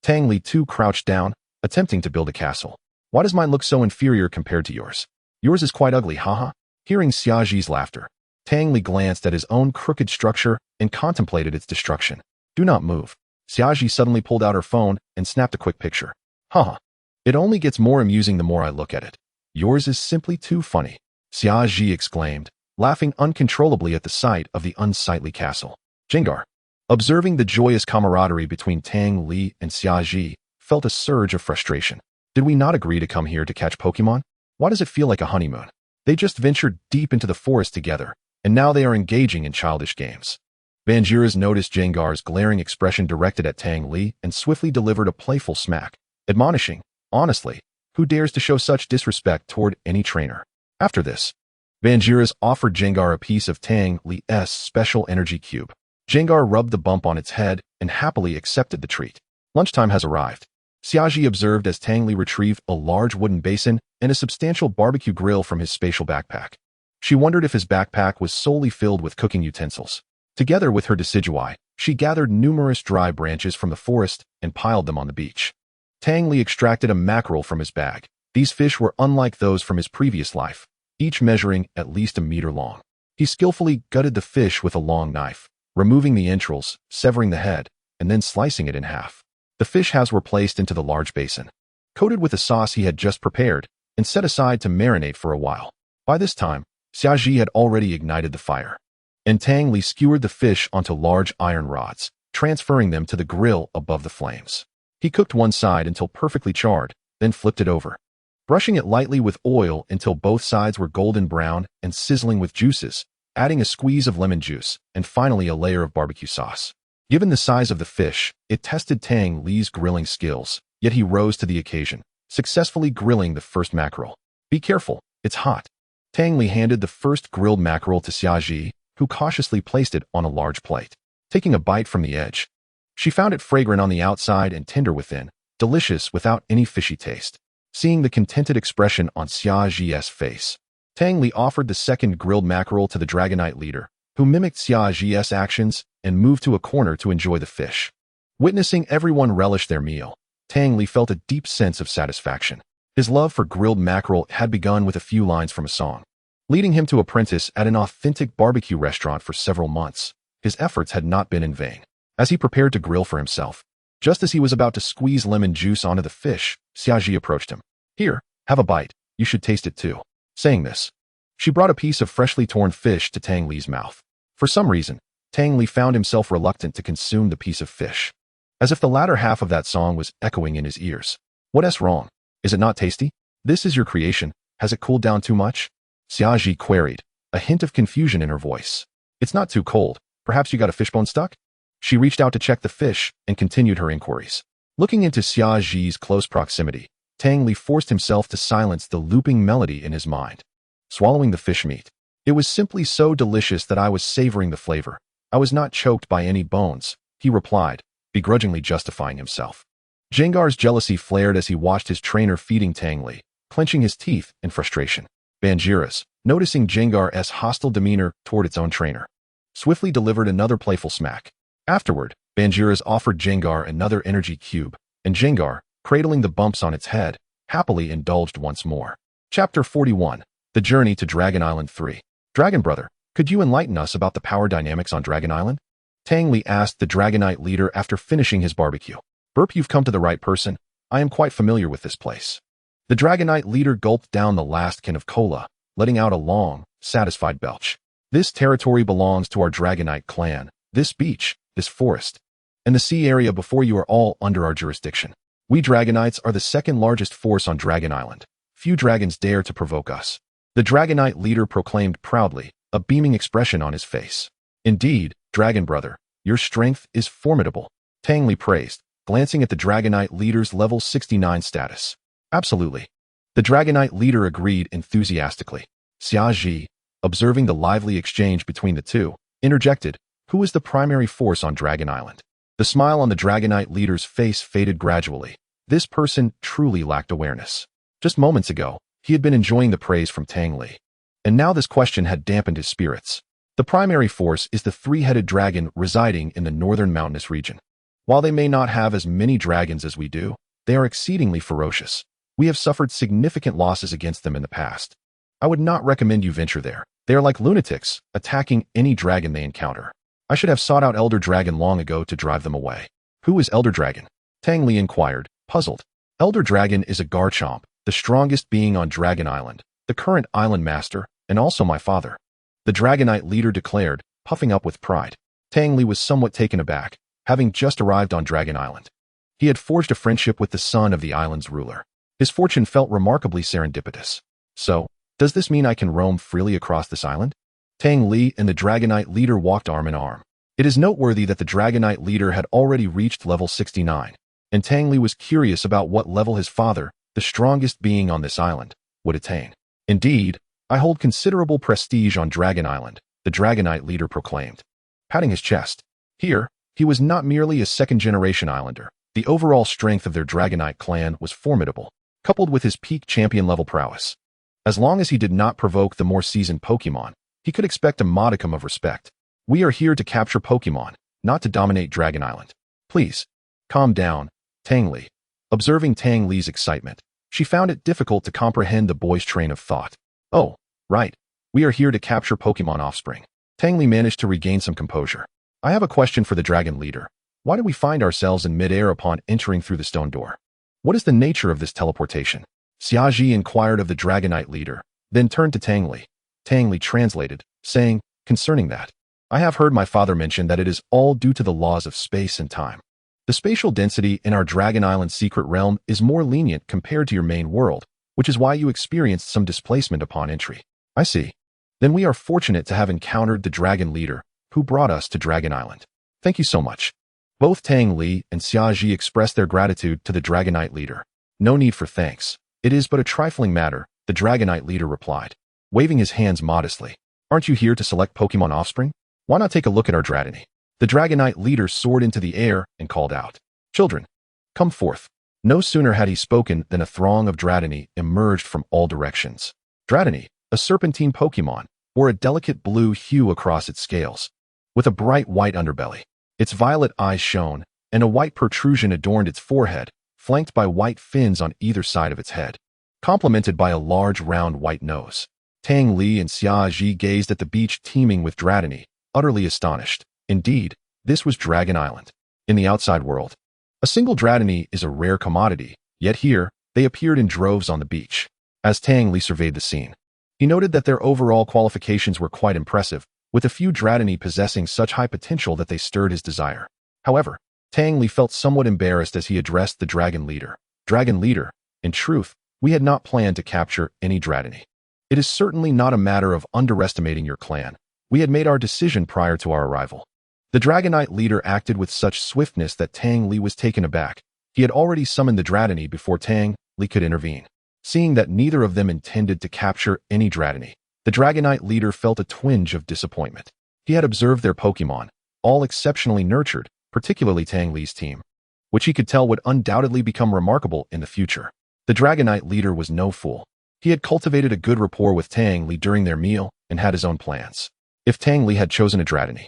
Tang Li too crouched down, attempting to build a castle. Why does mine look so inferior compared to yours? Yours is quite ugly, haha. Hearing Xiaoji's laughter, Tang Li glanced at his own crooked structure and contemplated its destruction. Do not move. Xiaoji suddenly pulled out her phone and snapped a quick picture. Haha. It only gets more amusing the more I look at it. Yours is simply too funny, Xiaoji exclaimed, laughing uncontrollably at the sight of the unsightly castle. Jengar. Observing the joyous camaraderie between Tang Li and Xiaoji, felt a surge of frustration. Did we not agree to come here to catch Pokémon? Why does it feel like a honeymoon? They just ventured deep into the forest together, and now they are engaging in childish games. Banjiras noticed Jengar's glaring expression directed at Tang Li and swiftly delivered a playful smack, admonishing, honestly, who dares to show such disrespect toward any trainer? After this, Banjiras offered Jengar a piece of Tang Li's special energy cube. Jengar rubbed the bump on its head and happily accepted the treat. Lunchtime has arrived. Xiaoji observed as Tang Li retrieved a large wooden basin and a substantial barbecue grill from his spatial backpack. She wondered if his backpack was solely filled with cooking utensils. Together with her decidui, she gathered numerous dry branches from the forest and piled them on the beach. Tang Li extracted a mackerel from his bag. These fish were unlike those from his previous life, each measuring at least a meter long. He skillfully gutted the fish with a long knife, removing the entrails, severing the head, and then slicing it in half. The fish halves were placed into the large basin, coated with the sauce he had just prepared, and set aside to marinate for a while. By this time, Xiaoji had already ignited the fire, and Tang Li skewered the fish onto large iron rods, transferring them to the grill above the flames. He cooked one side until perfectly charred, then flipped it over, brushing it lightly with oil until both sides were golden brown and sizzling with juices, adding a squeeze of lemon juice, and finally a layer of barbecue sauce. Given the size of the fish, it tested Tang Li's grilling skills, yet he rose to the occasion, successfully grilling the first mackerel. Be careful, it's hot. Tang Li handed the first grilled mackerel to Xiaoji, who cautiously placed it on a large plate. Taking a bite from the edge, she found it fragrant on the outside and tender within, delicious without any fishy taste. Seeing the contented expression on Xiaoji's face, Tang Li offered the second grilled mackerel to the Dragonite leader, who mimicked Xiaoji's actions and moved to a corner to enjoy the fish. Witnessing everyone relish their meal, Tang Li felt a deep sense of satisfaction. His love for grilled mackerel had begun with a few lines from a song, leading him to apprentice at an authentic barbecue restaurant for several months. His efforts had not been in vain. As he prepared to grill for himself, just as he was about to squeeze lemon juice onto the fish, Xiaoji approached him. Here, have a bite. You should taste it too. Saying this, she brought a piece of freshly torn fish to Tang Li's mouth. For some reason, Tang Li found himself reluctant to consume the piece of fish, as if the latter half of that song was echoing in his ears. What's wrong? Is it not tasty? This is your creation. Has it cooled down too much? Xiaoji queried, a hint of confusion in her voice. It's not too cold. Perhaps you got a fishbone stuck? She reached out to check the fish and continued her inquiries. Looking into Xiaoji's close proximity, Tang Li forced himself to silence the looping melody in his mind. Swallowing the fish meat. It was simply so delicious that I was savoring the flavor. I was not choked by any bones, he replied, begrudgingly justifying himself. Jengar's jealousy flared as he watched his trainer feeding Tang Li, clenching his teeth in frustration. Banjiras, noticing Jengar's hostile demeanor toward its own trainer, swiftly delivered another playful smack. Afterward, Banjiras offered Jengar another energy cube, and Jengar, cradling the bumps on its head, happily indulged once more. Chapter 41. The Journey to Dragon Island 3. Dragon Brother, could you enlighten us about the power dynamics on Dragon Island? Tang Li asked the Dragonite leader after finishing his barbecue. Burp, you've come to the right person. I am quite familiar with this place. The Dragonite leader gulped down the last can of cola, letting out a long, satisfied belch. This territory belongs to our Dragonite clan. This beach, this forest, and the sea area before you are all under our jurisdiction. We Dragonites are the second largest force on Dragon Island. Few dragons dare to provoke us. The Dragonite leader proclaimed proudly, a beaming expression on his face. Indeed, Dragon Brother, your strength is formidable, Tang Li praised, glancing at the Dragonite leader's level 69 status. Absolutely. The Dragonite leader agreed enthusiastically. Xiaoji, observing the lively exchange between the two, interjected, who is the primary force on Dragon Island? The smile on the Dragonite leader's face faded gradually. This person truly lacked awareness. Just moments ago, he had been enjoying the praise from Tang Li, and now this question had dampened his spirits. The primary force is the three-headed dragon residing in the northern mountainous region. While they may not have as many dragons as we do, they are exceedingly ferocious. We have suffered significant losses against them in the past. I would not recommend you venture there. They are like lunatics, attacking any dragon they encounter. I should have sought out Elder Dragon long ago to drive them away. Who is Elder Dragon? Tang Li inquired, puzzled. Elder Dragon is a Garchomp, the strongest being on Dragon Island, the current island master, and also my father. The Dragonite leader declared, puffing up with pride. Tang Li was somewhat taken aback, having just arrived on Dragon Island. He had forged a friendship with the son of the island's ruler. His fortune felt remarkably serendipitous. So, does this mean I can roam freely across this island? Tang Li and the Dragonite leader walked arm in arm. It is noteworthy that the Dragonite leader had already reached level 69, and Tang Li was curious about what level his father, the strongest being on this island, would attain. Indeed, I hold considerable prestige on Dragon Island, the Dragonite leader proclaimed, patting his chest. Here, he was not merely a second-generation islander. The overall strength of their Dragonite clan was formidable, coupled with his peak champion-level prowess. As long as he did not provoke the more seasoned Pokémon, he could expect a modicum of respect. We are here to capture Pokémon, not to dominate Dragon Island. Please, calm down, Tang Li. Observing Tang Li's excitement, she found it difficult to comprehend the boy's train of thought. Oh, right. We are here to capture Pokémon offspring. Tang Li managed to regain some composure. I have a question for the dragon leader. Why do we find ourselves in midair upon entering through the stone door? What is the nature of this teleportation? Xiaji inquired of the Dragonite leader, then turned to Tang Li. Tang Li translated, saying, concerning that, I have heard my father mention that it is all due to the laws of space and time. The spatial density in our Dragon Island secret realm is more lenient compared to your main world, which is why you experienced some displacement upon entry. I see. Then we are fortunate to have encountered the dragon leader, who brought us to Dragon Island. Thank you so much. Both Tang Li and Xiaji expressed their gratitude to the Dragonite leader. No need for thanks. It is but a trifling matter, the Dragonite leader replied, waving his hands modestly. Aren't you here to select Pokémon offspring? Why not take a look at our Dratini? The Dragonite leader soared into the air and called out, children, come forth. No sooner had he spoken than a throng of Dratini emerged from all directions. Dratini, a serpentine Pokémon, wore a delicate blue hue across its scales. With a bright white underbelly, its violet eyes shone, and a white protrusion adorned its forehead, flanked by white fins on either side of its head, complemented by a large round white nose. Tang Li and Xiaji gazed at the beach teeming with Dratini, utterly astonished. Indeed, this was Dragon Island. In the outside world, a single Dratini is a rare commodity, yet here, they appeared in droves on the beach. As Tang Li surveyed the scene, he noted that their overall qualifications were quite impressive, with a few Dratini possessing such high potential that they stirred his desire. However, Tang Li felt somewhat embarrassed as he addressed the dragon leader. Dragon leader, in truth, we had not planned to capture any Dratini. It is certainly not a matter of underestimating your clan. We had made our decision prior to our arrival. The Dragonite leader acted with such swiftness that Tang Li was taken aback. He had already summoned the Dratini before Tang Li could intervene. Seeing that neither of them intended to capture any Dratini, the Dragonite leader felt a twinge of disappointment. He had observed their Pokémon, all exceptionally nurtured, particularly Tang Li's team, which he could tell would undoubtedly become remarkable in the future. The Dragonite leader was no fool. He had cultivated a good rapport with Tang Li during their meal and had his own plans. If Tang Li had chosen a Dratini,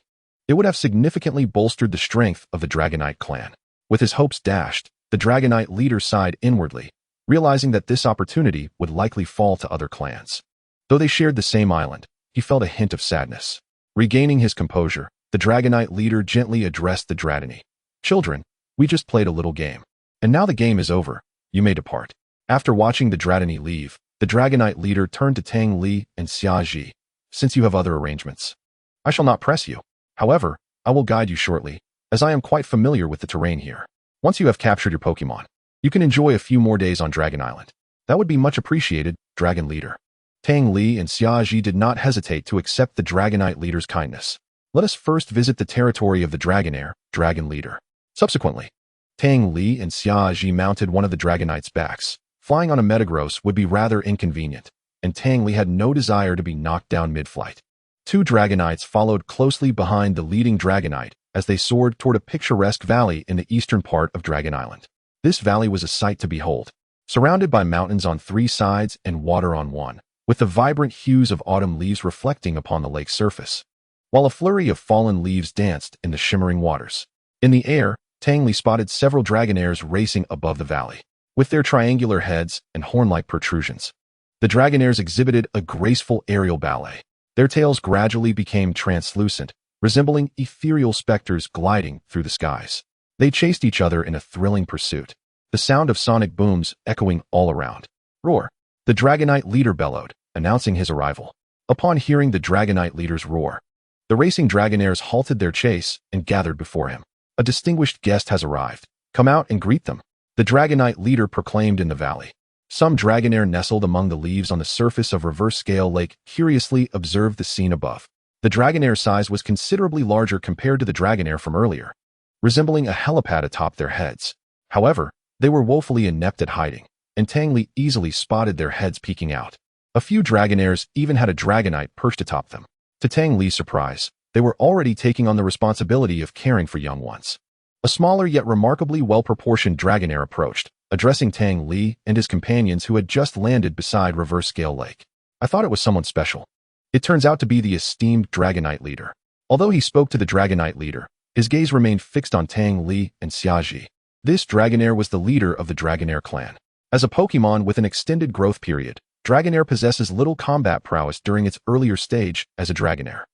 it would have significantly bolstered the strength of the Dragonite clan. With his hopes dashed, the Dragonite leader sighed inwardly, realizing that this opportunity would likely fall to other clans. Though they shared the same island, he felt a hint of sadness. Regaining his composure, the Dragonite leader gently addressed the Dratini. Children, we just played a little game. And now the game is over. You may depart. After watching the Dratini leave, the Dragonite leader turned to Tang Li and Xiaji. Since you have other arrangements, I shall not press you. However, I will guide you shortly, as I am quite familiar with the terrain here. Once you have captured your Pokémon, you can enjoy a few more days on Dragon Island. That would be much appreciated, Dragon Leader. Tang Li and Xiaji did not hesitate to accept the Dragonite leader's kindness. Let us first visit the territory of the Dragonair, Dragon Leader. Subsequently, Tang Li and Xiaji mounted one of the Dragonite's backs. Flying on a Metagross would be rather inconvenient, and Tang Li had no desire to be knocked down mid-flight. Two Dragonites followed closely behind the leading Dragonite as they soared toward a picturesque valley in the eastern part of Dragon Island. This valley was a sight to behold, surrounded by mountains on three sides and water on one, with the vibrant hues of autumn leaves reflecting upon the lake's surface, while a flurry of fallen leaves danced in the shimmering waters. In the air, Tang Li spotted several Dragonairs racing above the valley, with their triangular heads and horn-like protrusions. The Dragonairs exhibited a graceful aerial ballet. Their tails gradually became translucent, resembling ethereal specters gliding through the skies. They chased each other in a thrilling pursuit, the sound of sonic booms echoing all around. Roar! The Dragonite leader bellowed, announcing his arrival. Upon hearing the Dragonite leader's roar, the racing Dragonairs halted their chase and gathered before him. A distinguished guest has arrived. Come out and greet them, the Dragonite leader proclaimed in the valley. Some Dragonair nestled among the leaves on the surface of Reverse Scale Lake curiously observed the scene above. The Dragonair's size was considerably larger compared to the Dragonair from earlier, resembling a helipad atop their heads. However, they were woefully inept at hiding, and Tang Li easily spotted their heads peeking out. A few Dragonairs even had a Dragonite perched atop them. To Tang Li's surprise, they were already taking on the responsibility of caring for young ones. A smaller yet remarkably well-proportioned Dragonair approached, addressing Tang Li and his companions who had just landed beside Reverse Scale Lake. I thought it was someone special. It turns out to be the esteemed Dragonite leader. Although he spoke to the Dragonite leader, his gaze remained fixed on Tang Li and Xiaji. This Dragonair was the leader of the Dragonair clan. As a Pokémon with an extended growth period, Dragonair possesses little combat prowess during its earlier stage as a Dragonair.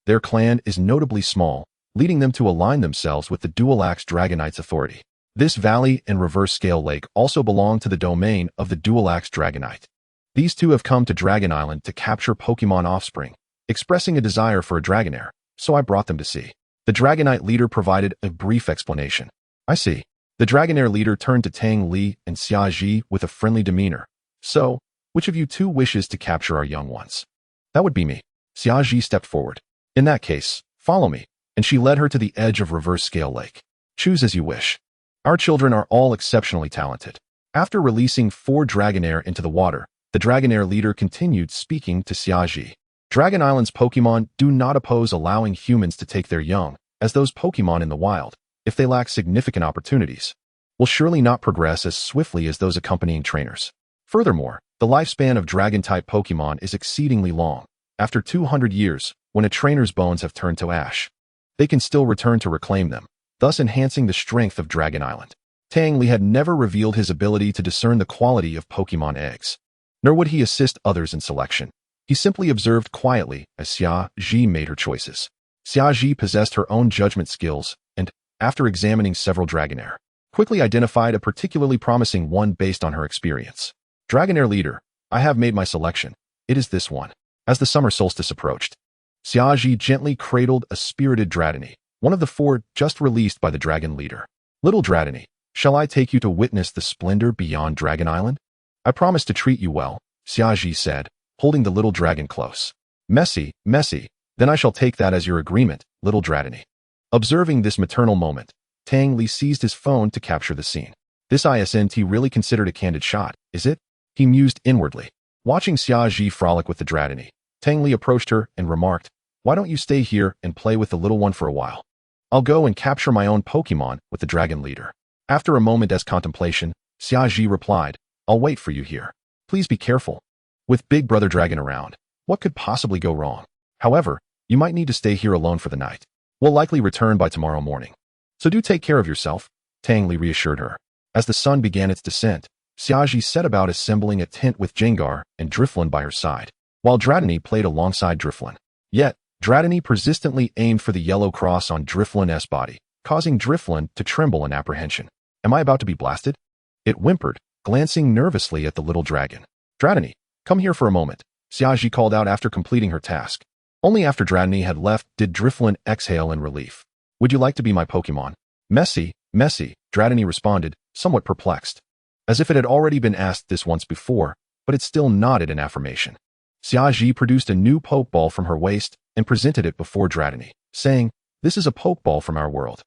Their clan is notably small, leading them to align themselves with the Dual-Axe Dragonite's authority. This valley and Reverse Scale Lake also belong to the domain of the Dual-Axe Dragonite. These two have come to Dragon Island to capture Pokémon offspring, expressing a desire for a Dragonair, so I brought them to see. The Dragonite leader provided a brief explanation. I see. The Dragonair leader turned to Tang Li and Xiaji with a friendly demeanor. So, which of you two wishes to capture our young ones? That would be me. Xiaji stepped forward. In that case, follow me, and she led her to the edge of Reverse Scale Lake. Choose as you wish. Our children are all exceptionally talented. After releasing 4 Dragonair into the water, the Dragonair leader continued speaking to Xiaji. Dragon Island's Pokémon do not oppose allowing humans to take their young, as those Pokémon in the wild, if they lack significant opportunities, will surely not progress as swiftly as those accompanying trainers. Furthermore, the lifespan of Dragon-type Pokémon is exceedingly long. After 200 years, when a trainer's bones have turned to ash, they can still return to reclaim them, thus enhancing the strength of Dragon Island. Tang Li had never revealed his ability to discern the quality of Pokémon eggs, nor would he assist others in selection. He simply observed quietly as Xiaji made her choices. Xiaji possessed her own judgment skills and, after examining several Dragonair, quickly identified a particularly promising one based on her experience. Dragonair leader, I have made my selection. It is this one. As the summer solstice approached, Xiaji gently cradled a spirited Dratini, one of the 4 just released by the dragon leader. Little Dratini, shall I take you to witness the splendor beyond Dragon Island? I promise to treat you well, Xiaji said, holding the little dragon close. Messy, then I shall take that as your agreement, little Dratini. Observing this maternal moment, Tang Li seized his phone to capture the scene. This isn't really considered a candid shot, is it? He mused inwardly. Watching Xiaji frolic with the Dratini, Tang Li approached her and remarked, why don't you stay here and play with the little one for a while? I'll go and capture my own Pokémon with the dragon leader. After a moment's contemplation, Xiaji replied, I'll wait for you here. Please be careful. With Big Brother Dragon around, what could possibly go wrong? However, you might need to stay here alone for the night. We'll likely return by tomorrow morning. So do take care of yourself, Tang Li reassured her. As the sun began its descent, Xiaji set about assembling a tent with Jengar and Drifloon by her side, while Dratini played alongside Drifloon. Yet, Dratini persistently aimed for the yellow cross on Drifloon's body, causing Drifloon to tremble in apprehension. Am I about to be blasted? It whimpered, glancing nervously at the little dragon. Dratini, come here for a moment, Xiaji called out after completing her task. Only after Dratini had left did Drifloon exhale in relief. Would you like to be my Pokémon? Messy, Dratini responded, somewhat perplexed. As if it had already been asked this once before, but it still nodded in affirmation. Xiaji produced a new Pokeball from her waist and presented it before Dratini, saying, this is a Pokeball from our world.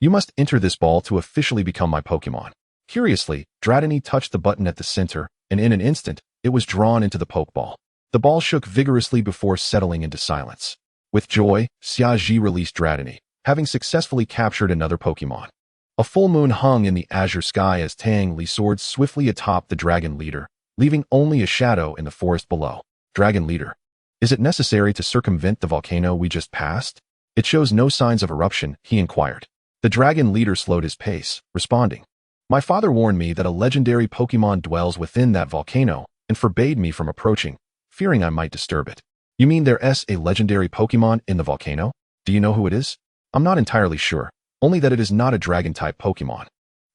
You must enter this ball to officially become my Pokémon. Curiously, Dratini touched the button at the center, and in an instant, it was drawn into the Pokeball. The ball shook vigorously before settling into silence. With joy, Xiaji released Dratini, having successfully captured another Pokémon. A full moon hung in the azure sky as Tang Li soared swiftly atop the dragon leader, leaving only a shadow in the forest below. Dragon leader. Is it necessary to circumvent the volcano we just passed? It shows no signs of eruption, he inquired. The dragon leader slowed his pace, responding. My father warned me that a legendary Pokémon dwells within that volcano and forbade me from approaching, fearing I might disturb it. You mean there's a legendary Pokémon in the volcano? Do you know who it is? I'm not entirely sure, only that it is not a dragon-type Pokémon.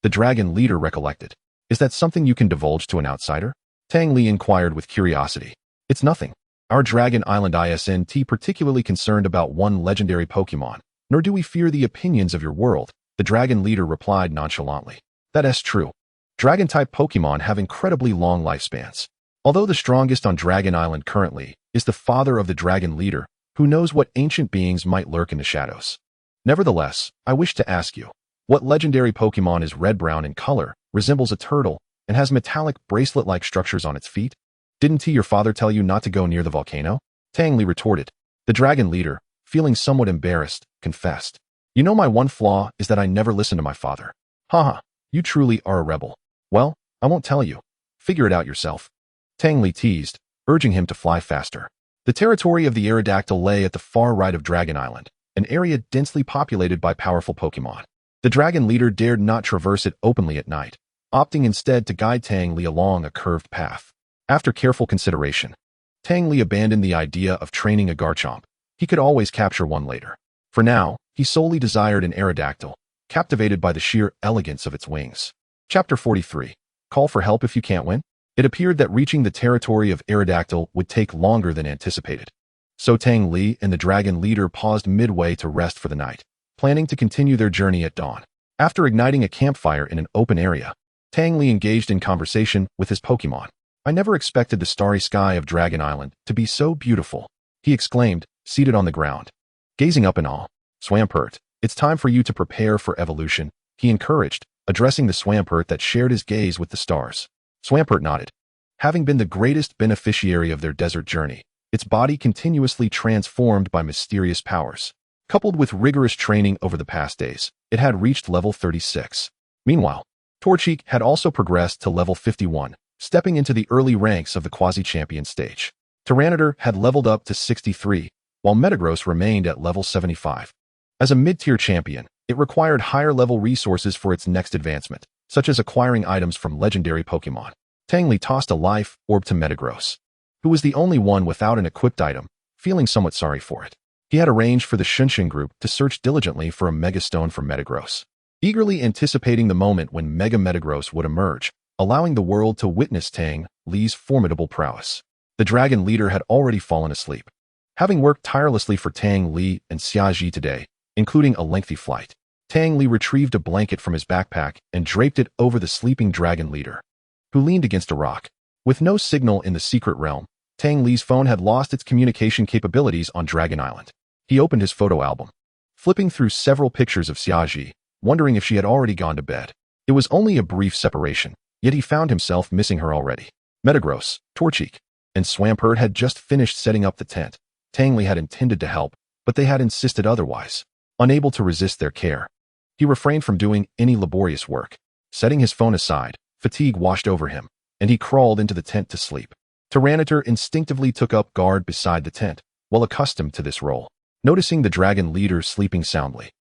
The dragon leader recollected. Is that something you can divulge to an outsider? Tang Li inquired with curiosity. It's nothing. Our Dragon Island isn't particularly concerned about one legendary Pokémon, nor do we fear the opinions of your world, the dragon leader replied nonchalantly. That's true. Dragon-type Pokémon have incredibly long lifespans. Although the strongest on Dragon Island currently is the father of the dragon leader, who knows what ancient beings might lurk in the shadows. Nevertheless, I wish to ask you, what legendary Pokémon is red-brown in color, resembles a turtle, and has metallic bracelet-like structures on its feet? Didn't your father tell you not to go near the volcano? Tang Li retorted. The dragon leader, feeling somewhat embarrassed, confessed. You know, my one flaw is that I never listen to my father. Haha, you truly are a rebel. Well, I won't tell you. Figure it out yourself. Tang Li teased, urging him to fly faster. The territory of the Aerodactyl lay at the far right of Dragon Island, an area densely populated by powerful Pokémon. The dragon leader dared not traverse it openly at night, opting instead to guide Tang Li along a curved path. After careful consideration, Tang Li abandoned the idea of training a Garchomp. He could always capture one later. For now, he solely desired an Aerodactyl, captivated by the sheer elegance of its wings. Chapter 43. Call for help if you can't win? It appeared that reaching the territory of Aerodactyl would take longer than anticipated. So Tang Li and the dragon leader paused midway to rest for the night, planning to continue their journey at dawn. After igniting a campfire in an open area, Tang Li engaged in conversation with his Pokémon. I never expected the starry sky of Dragon Island to be so beautiful, he exclaimed, seated on the ground. Gazing up in awe, Swampert, it's time for you to prepare for evolution, he encouraged, addressing the Swampert that shared his gaze with the stars. Swampert nodded. Having been the greatest beneficiary of their desert journey, its body continuously transformed by mysterious powers. Coupled with rigorous training over the past days, it had reached level 36. Meanwhile, Torchic had also progressed to level 51, stepping into the early ranks of the quasi-champion stage. Tyranitar had leveled up to 63, while Metagross remained at level 75. As a mid-tier champion, it required higher-level resources for its next advancement, such as acquiring items from legendary Pokémon. Tang Li tossed a life orb to Metagross, who was the only one without an equipped item, feeling somewhat sorry for it. He had arranged for the Shunshin group to search diligently for a Mega Stone for Metagross, eagerly anticipating the moment when Mega Metagross would emerge, allowing the world to witness Tang Li's formidable prowess. The dragon leader had already fallen asleep. Having worked tirelessly for Tang Li and Xiaji today, including a lengthy flight, Tang Li retrieved a blanket from his backpack and draped it over the sleeping dragon leader, who leaned against a rock. With no signal in the secret realm, Tang Li's phone had lost its communication capabilities on Dragon Island. He opened his photo album, flipping through several pictures of Xiaji, wondering if she had already gone to bed. It was only a brief separation, yet he found himself missing her already. Metagross, Torchic, and Swampert had just finished setting up the tent. Tang Li had intended to help, but they had insisted otherwise. Unable to resist their care, he refrained from doing any laborious work. Setting his phone aside, fatigue washed over him, and he crawled into the tent to sleep. Tyranitar instinctively took up guard beside the tent, well accustomed to this role. Noticing the dragon leader sleeping soundly,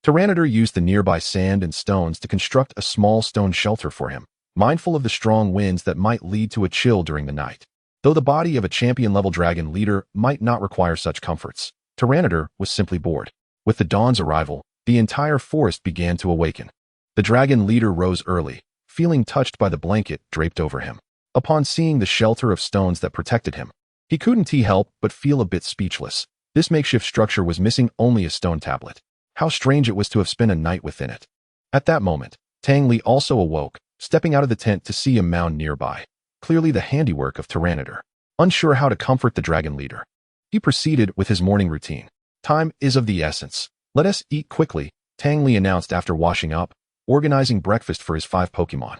Tyranitar used the nearby sand and stones to construct a small stone shelter for him, mindful of the strong winds that might lead to a chill during the night. Though the body of a champion-level dragon leader might not require such comforts, Tyranitar was simply bored. With the dawn's arrival, the entire forest began to awaken. The dragon leader rose early, feeling touched by the blanket draped over him. Upon seeing the shelter of stones that protected him, he couldn't help but feel a bit speechless. This makeshift structure was missing only a stone tablet. How strange it was to have spent a night within it. At that moment, Tang Li also awoke, stepping out of the tent to see a mound nearby, clearly the handiwork of Tyranitar. Unsure how to comfort the dragon leader, he proceeded with his morning routine. Time is of the essence. Let us eat quickly, Tang Li announced after washing up, organizing breakfast for his 5 Pokémon.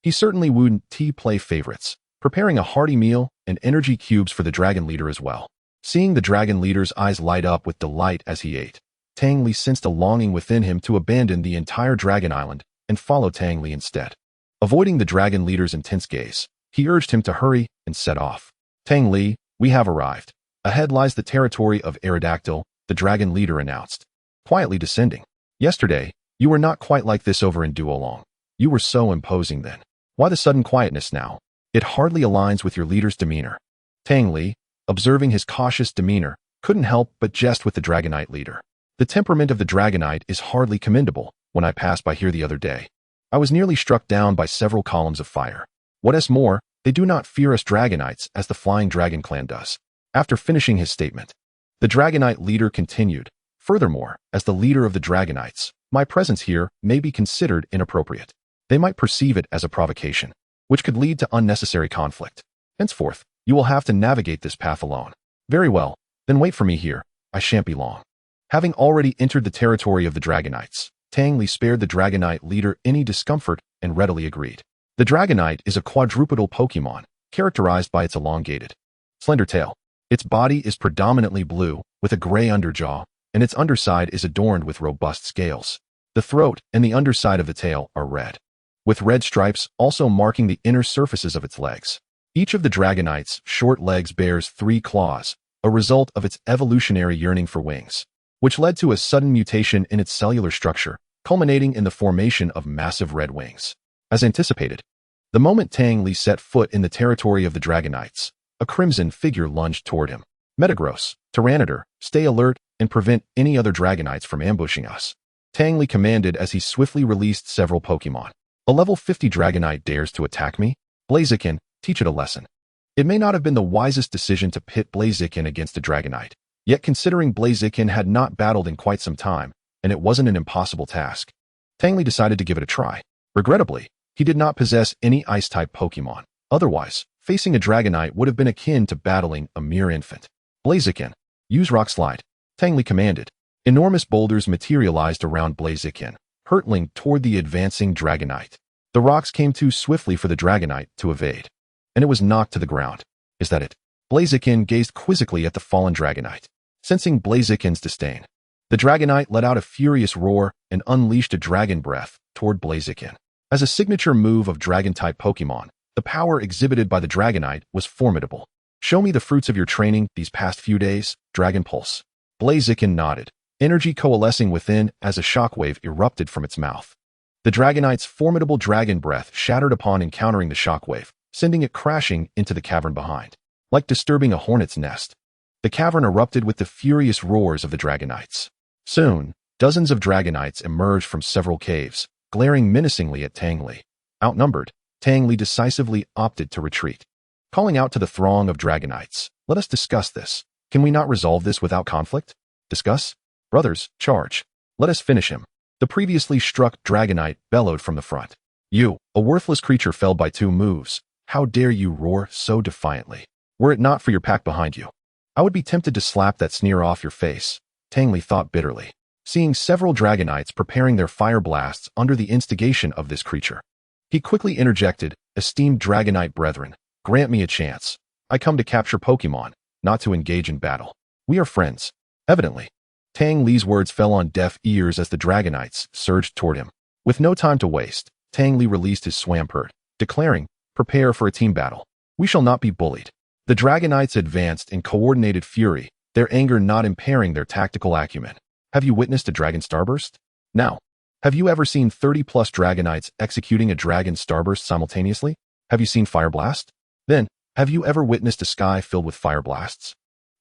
He certainly wouldn't play favorites, preparing a hearty meal and energy cubes for the dragon leader as well. Seeing the dragon leader's eyes light up with delight as he ate, Tang Li sensed a longing within him to abandon the entire Dragon Island and follow Tang Li instead. Avoiding the dragon leader's intense gaze, he urged him to hurry and set off. Tang Li, we have arrived. Ahead lies the territory of Aerodactyl, the dragon leader announced, quietly descending. Yesterday, you were not quite like this over in Duolong. You were so imposing then. Why the sudden quietness now? It hardly aligns with your leader's demeanor. Tang Li, observing his cautious demeanor, couldn't help but jest with the Dragonite leader. The temperament of the Dragonite is hardly commendable. When I passed by here the other day, I was nearly struck down by several columns of fire. What is more, they do not fear us Dragonites as the Flying Dragon clan does. After finishing his statement, the Dragonite leader continued, furthermore, as the leader of the Dragonites, my presence here may be considered inappropriate. They might perceive it as a provocation, which could lead to unnecessary conflict. Henceforth, you will have to navigate this path alone. Very well, then wait for me here. I shan't be long. Having already entered the territory of the Dragonites, Tang Li spared the Dragonite leader any discomfort and readily agreed. The Dragonite is a quadrupedal Pokémon, characterized by its elongated, slender tail. Its body is predominantly blue, with a gray underjaw, and its underside is adorned with robust scales. The throat and the underside of the tail are red, with red stripes also marking the inner surfaces of its legs. Each of the Dragonite's short legs bears 3 claws, a result of its evolutionary yearning for wings, which led to a sudden mutation in its cellular structure, culminating in the formation of massive red wings. As anticipated, the moment Tang Li set foot in the territory of the Dragonites, a crimson figure lunged toward him. Metagross, Tyranitar, stay alert and prevent any other Dragonites from ambushing us, Tang Li commanded as he swiftly released several Pokémon. A level 50 Dragonite dares to attack me? Blaziken, teach it a lesson. It may not have been the wisest decision to pit Blaziken against a Dragonite, yet considering Blaziken had not battled in quite some time, and it wasn't an impossible task, Tang Li decided to give it a try. Regrettably, he did not possess any Ice-type Pokémon. Otherwise, facing a Dragonite would have been akin to battling a mere infant. Blaziken, use Rock Slide, Tang Li commanded. Enormous boulders materialized around Blaziken, hurtling toward the advancing Dragonite. The rocks came too swiftly for the Dragonite to evade, and it was knocked to the ground. Is that it? Blaziken gazed quizzically at the fallen Dragonite. Sensing Blaziken's disdain, the Dragonite let out a furious roar and unleashed a dragon breath toward Blaziken. As a signature move of Dragon-type Pokémon, the power exhibited by the Dragonite was formidable. Show me the fruits of your training these past few days, Dragon Pulse. Blaziken nodded, energy coalescing within as a shockwave erupted from its mouth. The Dragonite's formidable dragon breath shattered upon encountering the shockwave, sending it crashing into the cavern behind. Like disturbing a hornet's nest, the cavern erupted with the furious roars of the Dragonites. Soon, dozens of Dragonites emerged from several caves, glaring menacingly at Tang Li. Outnumbered, Tang Li decisively opted to retreat. Calling out to the throng of Dragonites, let us discuss this. Can we not resolve this without conflict? Discuss? Brothers, charge. Let us finish him. The previously struck Dragonite bellowed from the front. You, a worthless creature felled by 2 moves. How dare you roar so defiantly? Were it not for your pack behind you, I would be tempted to slap that sneer off your face, Tang Li thought bitterly, seeing several Dragonites preparing their fire blasts under the instigation of this creature. He quickly interjected, esteemed Dragonite brethren, grant me a chance. I come to capture Pokémon, not to engage in battle. We are friends. Evidently, Tang Li's words fell on deaf ears as the Dragonites surged toward him. With no time to waste, Tang Li released his Swampert, declaring, prepare for a team battle. We shall not be bullied. The Dragonites advanced in coordinated fury, their anger not impairing their tactical acumen. Have you witnessed a Dragon Starburst? Now, have you ever seen 30-plus Dragonites executing a Dragon Starburst simultaneously? Have you seen Fire Blast? Then, have you ever witnessed a sky filled with fire blasts?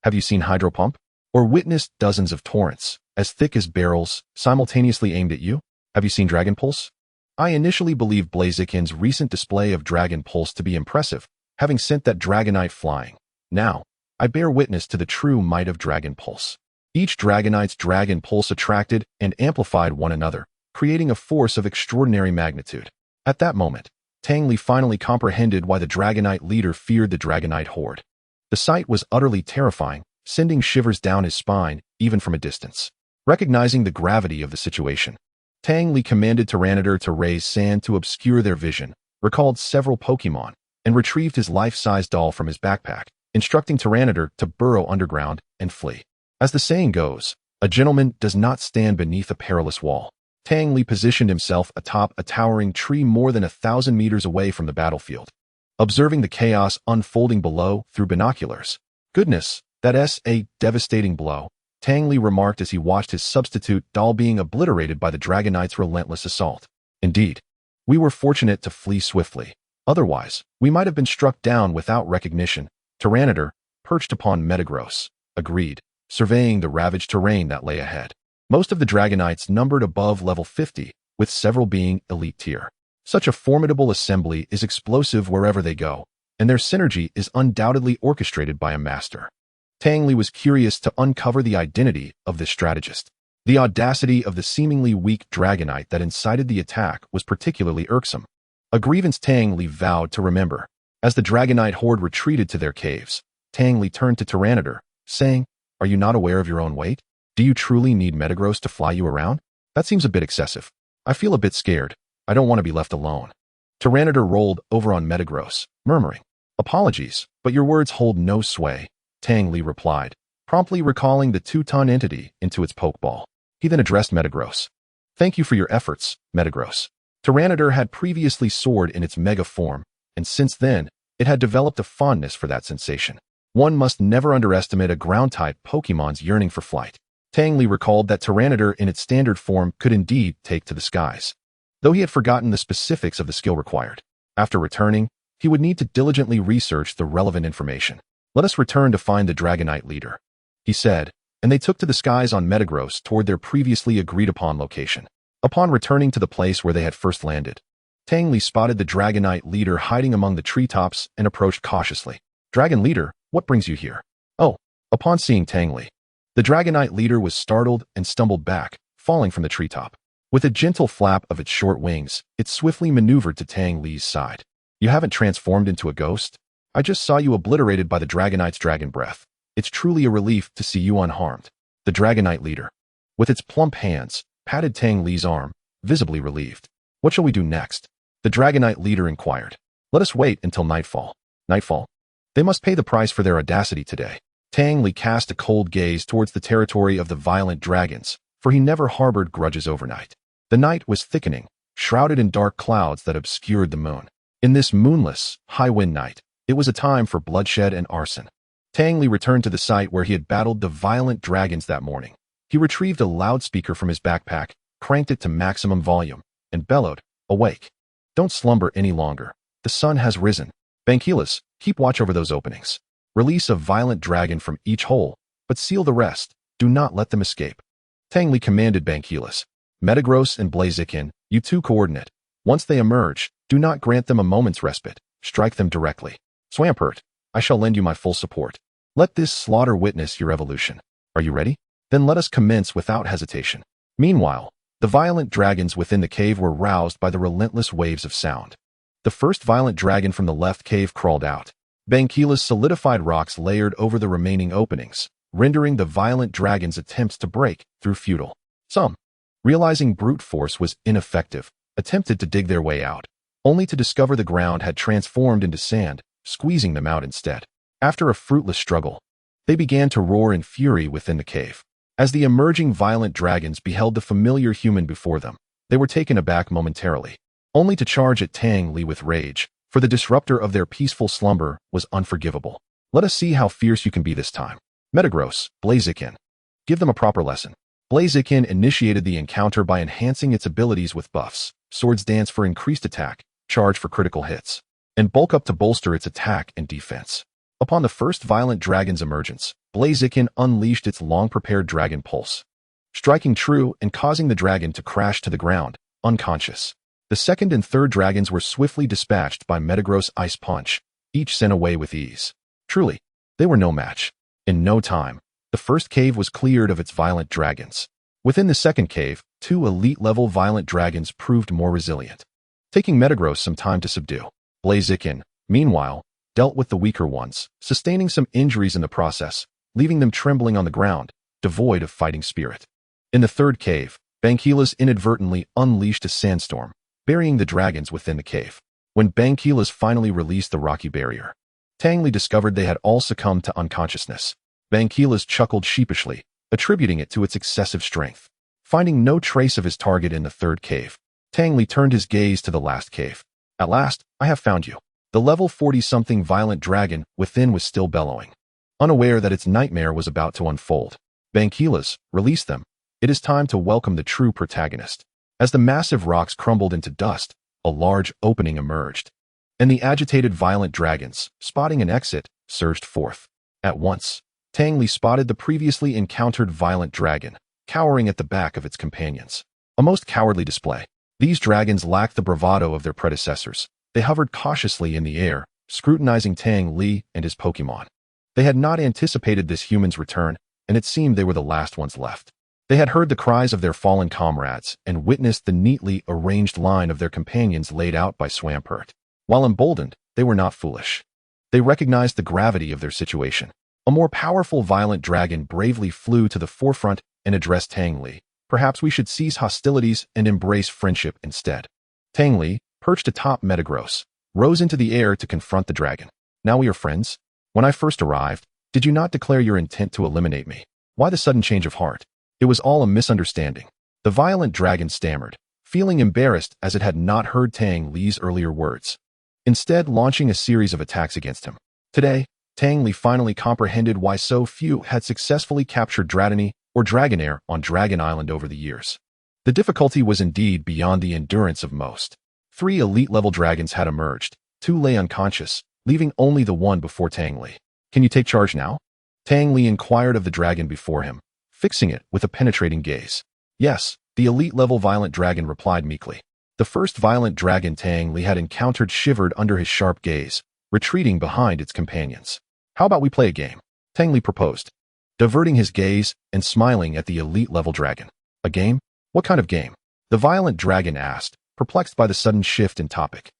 Have you seen Hydro Pump? Or witnessed dozens of torrents, as thick as barrels, simultaneously aimed at you? Have you seen Dragon Pulse? I initially believed Blaziken's recent display of Dragon Pulse to be impressive, having sent that Dragonite flying. Now, I bear witness to the true might of Dragon Pulse. Each Dragonite's Dragon Pulse attracted and amplified one another, creating a force of extraordinary magnitude. At that moment, Tang Li finally comprehended why the Dragonite leader feared the Dragonite horde. The sight was utterly terrifying, sending shivers down his spine, even from a distance. Recognizing the gravity of the situation, Tang Li commanded Tyranitar to raise sand to obscure their vision, recalled several Pokémon, and retrieved his life-size doll from his backpack, instructing Tyranitar to burrow underground and flee. As the saying goes, a gentleman does not stand beneath a perilous wall. Tang Li positioned himself atop a towering tree more than 1,000 meters away from the battlefield, observing the chaos unfolding below through binoculars. Goodness, that's a devastating blow, Tang Li remarked as he watched his substitute doll being obliterated by the Dragonite's relentless assault. Indeed, we were fortunate to flee swiftly. Otherwise, we might have been struck down without recognition. Tyranitar, perched upon Metagross, agreed, surveying the ravaged terrain that lay ahead. Most of the Dragonites numbered above level 50, with several being elite tier. Such a formidable assembly is explosive wherever they go, and their synergy is undoubtedly orchestrated by a master. Tang Li was curious to uncover the identity of this strategist. The audacity of the seemingly weak Dragonite that incited the attack was particularly irksome, a grievance Tang Li vowed to remember. As the Dragonite horde retreated to their caves, Tang Li turned to Tyranitar, saying, "Are you not aware of your own weight? Do you truly need Metagross to fly you around? That seems a bit excessive. I feel a bit scared. I don't want to be left alone." Tyranitar rolled over on Metagross, murmuring, "Apologies, but your words hold no sway," Tang Li replied, promptly recalling the 2-ton entity into its Pokeball. He then addressed Metagross. "Thank you for your efforts, Metagross." Tyranitar had previously soared in its mega form, and since then, it had developed a fondness for that sensation. One must never underestimate a ground-type Pokemon's yearning for flight. Tang Li recalled that Tyranitar in its standard form could indeed take to the skies, though he had forgotten the specifics of the skill required. After returning, he would need to diligently research the relevant information. "Let us return to find the Dragonite leader," he said, and they took to the skies on Metagross toward their previously agreed-upon location. Upon returning to the place where they had first landed, Tang Li spotted the Dragonite leader hiding among the treetops and approached cautiously. "Dragon leader, what brings you here?" "Oh." Upon seeing Tang Li, the Dragonite leader was startled and stumbled back, falling from the treetop. With a gentle flap of its short wings, it swiftly maneuvered to Tang Li's side. "You haven't transformed into a ghost? I just saw you obliterated by the Dragonite's dragon breath. It's truly a relief to see you unharmed." The Dragonite leader, with its plump hands, patted Tang Li's arm, visibly relieved. "What shall we do next?" the Dragonite leader inquired. "Let us wait until nightfall." "Nightfall? They must pay the price for their audacity today." Tang Li cast a cold gaze towards the territory of the violent dragons, for he never harbored grudges overnight. The night was thickening, shrouded in dark clouds that obscured the moon. In this moonless, high-wind night, it was a time for bloodshed and arson. Tang Li returned to the site where he had battled the violent dragons that morning. He retrieved a loudspeaker from his backpack, cranked it to maximum volume, and bellowed, "Awake! Don't slumber any longer. The sun has risen. Bankilas, keep watch over those openings. Release a violent dragon from each hole, but seal the rest. Do not let them escape." Tang Li commanded Bankilas. "Metagross and Blaziken, you two coordinate. Once they emerge, do not grant them a moment's respite. Strike them directly. Swampert, I shall lend you my full support. Let this slaughter witness your evolution. Are you ready? Then let us commence without hesitation." Meanwhile, the violent dragons within the cave were roused by the relentless waves of sound. The first violent dragon from the left cave crawled out. Bankila's solidified rocks layered over the remaining openings, rendering the violent dragon's attempts to break through futile. Some, realizing brute force was ineffective, attempted to dig their way out, only to discover the ground had transformed into sand, squeezing them out instead. After a fruitless struggle, they began to roar in fury within the cave. As the emerging violent dragons beheld the familiar human before them, they were taken aback momentarily, only to charge at Tang Li with rage, for the disruptor of their peaceful slumber was unforgivable. "Let us see how fierce you can be this time. Metagross, Blaziken. Give them a proper lesson." Blaziken initiated the encounter by enhancing its abilities with buffs, Swords Dance for increased attack, Charge for critical hits, and Bulk Up to bolster its attack and defense. Upon the first violent dragon's emergence, Blaziken unleashed its long-prepared Dragon Pulse, striking true and causing the dragon to crash to the ground, unconscious. The second and third dragons were swiftly dispatched by Metagross' Ice Punch, each sent away with ease. Truly, they were no match. In no time, the first cave was cleared of its violent dragons. Within the second cave, 2 elite-level violent dragons proved more resilient, taking Metagross some time to subdue. Blaziken, meanwhile, dealt with the weaker ones, sustaining some injuries in the process, leaving them trembling on the ground, devoid of fighting spirit. In the third cave, Bankilas inadvertently unleashed a sandstorm, burying the dragons within the cave. When Bankilas finally released the rocky barrier, Tang Li discovered they had all succumbed to unconsciousness. Bankilas chuckled sheepishly, attributing it to its excessive strength. Finding no trace of his target in the third cave, Tang Li turned his gaze to the last cave. "At last, I have found you." The level 40-something violent dragon within was still bellowing, unaware that its nightmare was about to unfold. "Bankilas, release them. It is time to welcome the true protagonist." As the massive rocks crumbled into dust, a large opening emerged, and the agitated violent dragons, spotting an exit, surged forth. At once, Tang Li spotted the previously encountered violent dragon, cowering at the back of its companions. A most cowardly display. These dragons lacked the bravado of their predecessors. They hovered cautiously in the air, scrutinizing Tang Li and his Pokémon. They had not anticipated this human's return, and it seemed they were the last ones left. They had heard the cries of their fallen comrades and witnessed the neatly arranged line of their companions laid out by Swampert. While emboldened, they were not foolish. They recognized the gravity of their situation. A more powerful violent dragon bravely flew to the forefront and addressed Tang Li. Perhaps we should cease hostilities and embrace friendship instead. Tang Li, perched atop Metagross, rose into the air to confront the dragon. Now we are friends? When I first arrived, did you not declare your intent to eliminate me? Why the sudden change of heart? It was all a misunderstanding. The violent dragon stammered, feeling embarrassed as it had not heard Tang Li's earlier words, instead launching a series of attacks against him. Today, Tang Li finally comprehended why so few had successfully captured Dratini or Dragonair on Dragon Island over the years. The difficulty was indeed beyond the endurance of most. 3 elite-level dragons had emerged. 2 lay unconscious, leaving only the one before Tang Li. Can you take charge now? Tang Li inquired of the dragon before him, fixing it with a penetrating gaze. Yes, the elite-level violent dragon replied meekly. The first violent dragon Tang Li had encountered shivered under his sharp gaze, retreating behind its companions. How about we play a game? Tang Li proposed, diverting his gaze and smiling at the elite-level dragon. A game? What kind of game? The violent dragon asked, perplexed by the sudden shift in topic.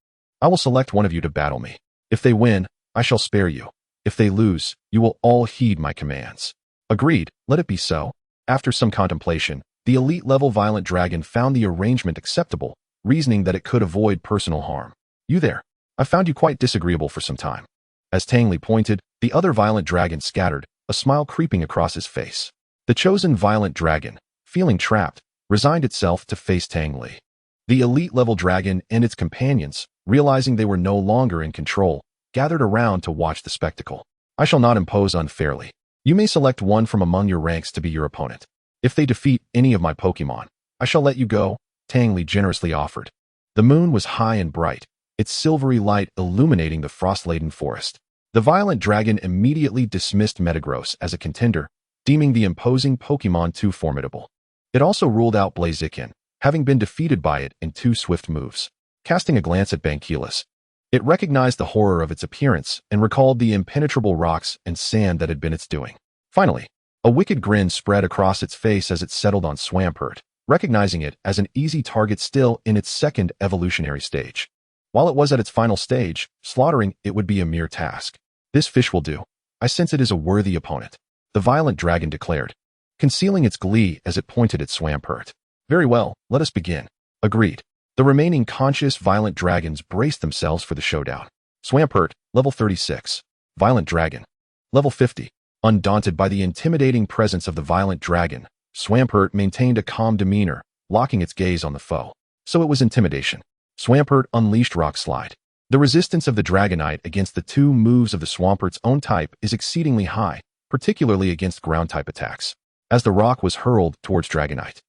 I will select one of you to battle me. If they win, I shall spare you. If they lose, you will all heed my commands. Agreed, let it be so. After some contemplation, the elite-level violent dragon found the arrangement acceptable, reasoning that it could avoid personal harm. You there. I found you quite disagreeable for some time. As Tang Li pointed, the other violent dragon scattered, a smile creeping across his face. The chosen violent dragon, feeling trapped, resigned itself to face Tang Li. The elite-level dragon and its companions, realizing they were no longer in control, gathered around to watch the spectacle. I shall not impose unfairly. You may select one from among your ranks to be your opponent. If they defeat any of my Pokémon, I shall let you go, Tang Li generously offered. The moon was high and bright, its silvery light illuminating the frost-laden forest. The violent dragon immediately dismissed Metagross as a contender, deeming the imposing Pokémon too formidable. It also ruled out Blaziken, having been defeated by it in 2 swift moves. Casting a glance at Banquilus, it recognized the horror of its appearance and recalled the impenetrable rocks and sand that had been its doing. Finally, a wicked grin spread across its face as it settled on Swampert, recognizing it as an easy target still in its 2nd evolutionary stage. While it was at its final stage, slaughtering it would be a mere task. This fish will do. I sense it is a worthy opponent, the violent dragon declared, concealing its glee as it pointed at Swampert. Very well, let us begin. Agreed. The remaining conscious violent dragons braced themselves for the showdown. Swampert, level 36. Violent dragon. Level 50. Undaunted by the intimidating presence of the violent dragon, Swampert maintained a calm demeanor, locking its gaze on the foe. So it was intimidation. Swampert unleashed Rock Slide. The resistance of the Dragonite against the 2 moves of the Swampert's own type is exceedingly high, particularly against ground-type attacks. As the rock was hurled towards Dragonite,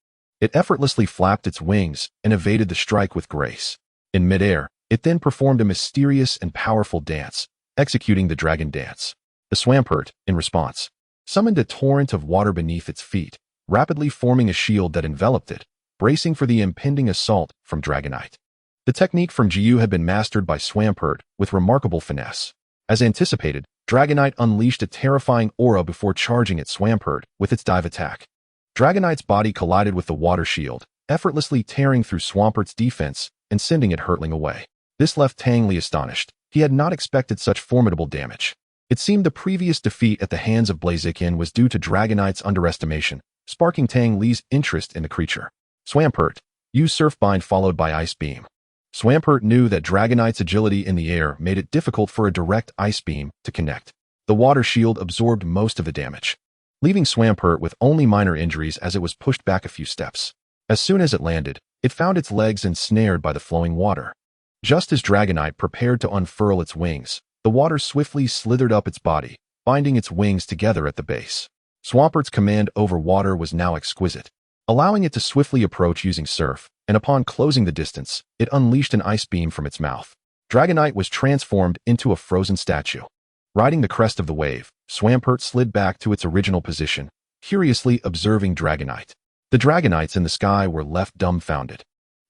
it effortlessly flapped its wings and evaded the strike with grace. In midair, it then performed a mysterious and powerful dance, executing the Dragon Dance. The Swampert, in response, summoned a torrent of water beneath its feet, rapidly forming a shield that enveloped it, bracing for the impending assault from Dragonite. The technique from Jiu had been mastered by Swampert with remarkable finesse. As anticipated, Dragonite unleashed a terrifying aura before charging at Swampert with its dive attack. Dragonite's body collided with the water shield, effortlessly tearing through Swampert's defense and sending it hurtling away. This left Tang Li astonished. He had not expected such formidable damage. It seemed the previous defeat at the hands of Blaziken was due to Dragonite's underestimation, sparking Tang Li's interest in the creature. Swampert used Surfbind followed by Ice Beam. Swampert knew that Dragonite's agility in the air made it difficult for a direct Ice Beam to connect. The water shield absorbed most of the damage, leaving Swampert with only minor injuries as it was pushed back a few steps. As soon as it landed, it found its legs ensnared by the flowing water. Just as Dragonite prepared to unfurl its wings, the water swiftly slithered up its body, binding its wings together at the base. Swampert's command over water was now exquisite, allowing it to swiftly approach using Surf, and upon closing the distance, it unleashed an ice beam from its mouth. Dragonite was transformed into a frozen statue. Riding the crest of the wave, Swampert slid back to its original position, curiously observing Dragonite. The Dragonites in the sky were left dumbfounded.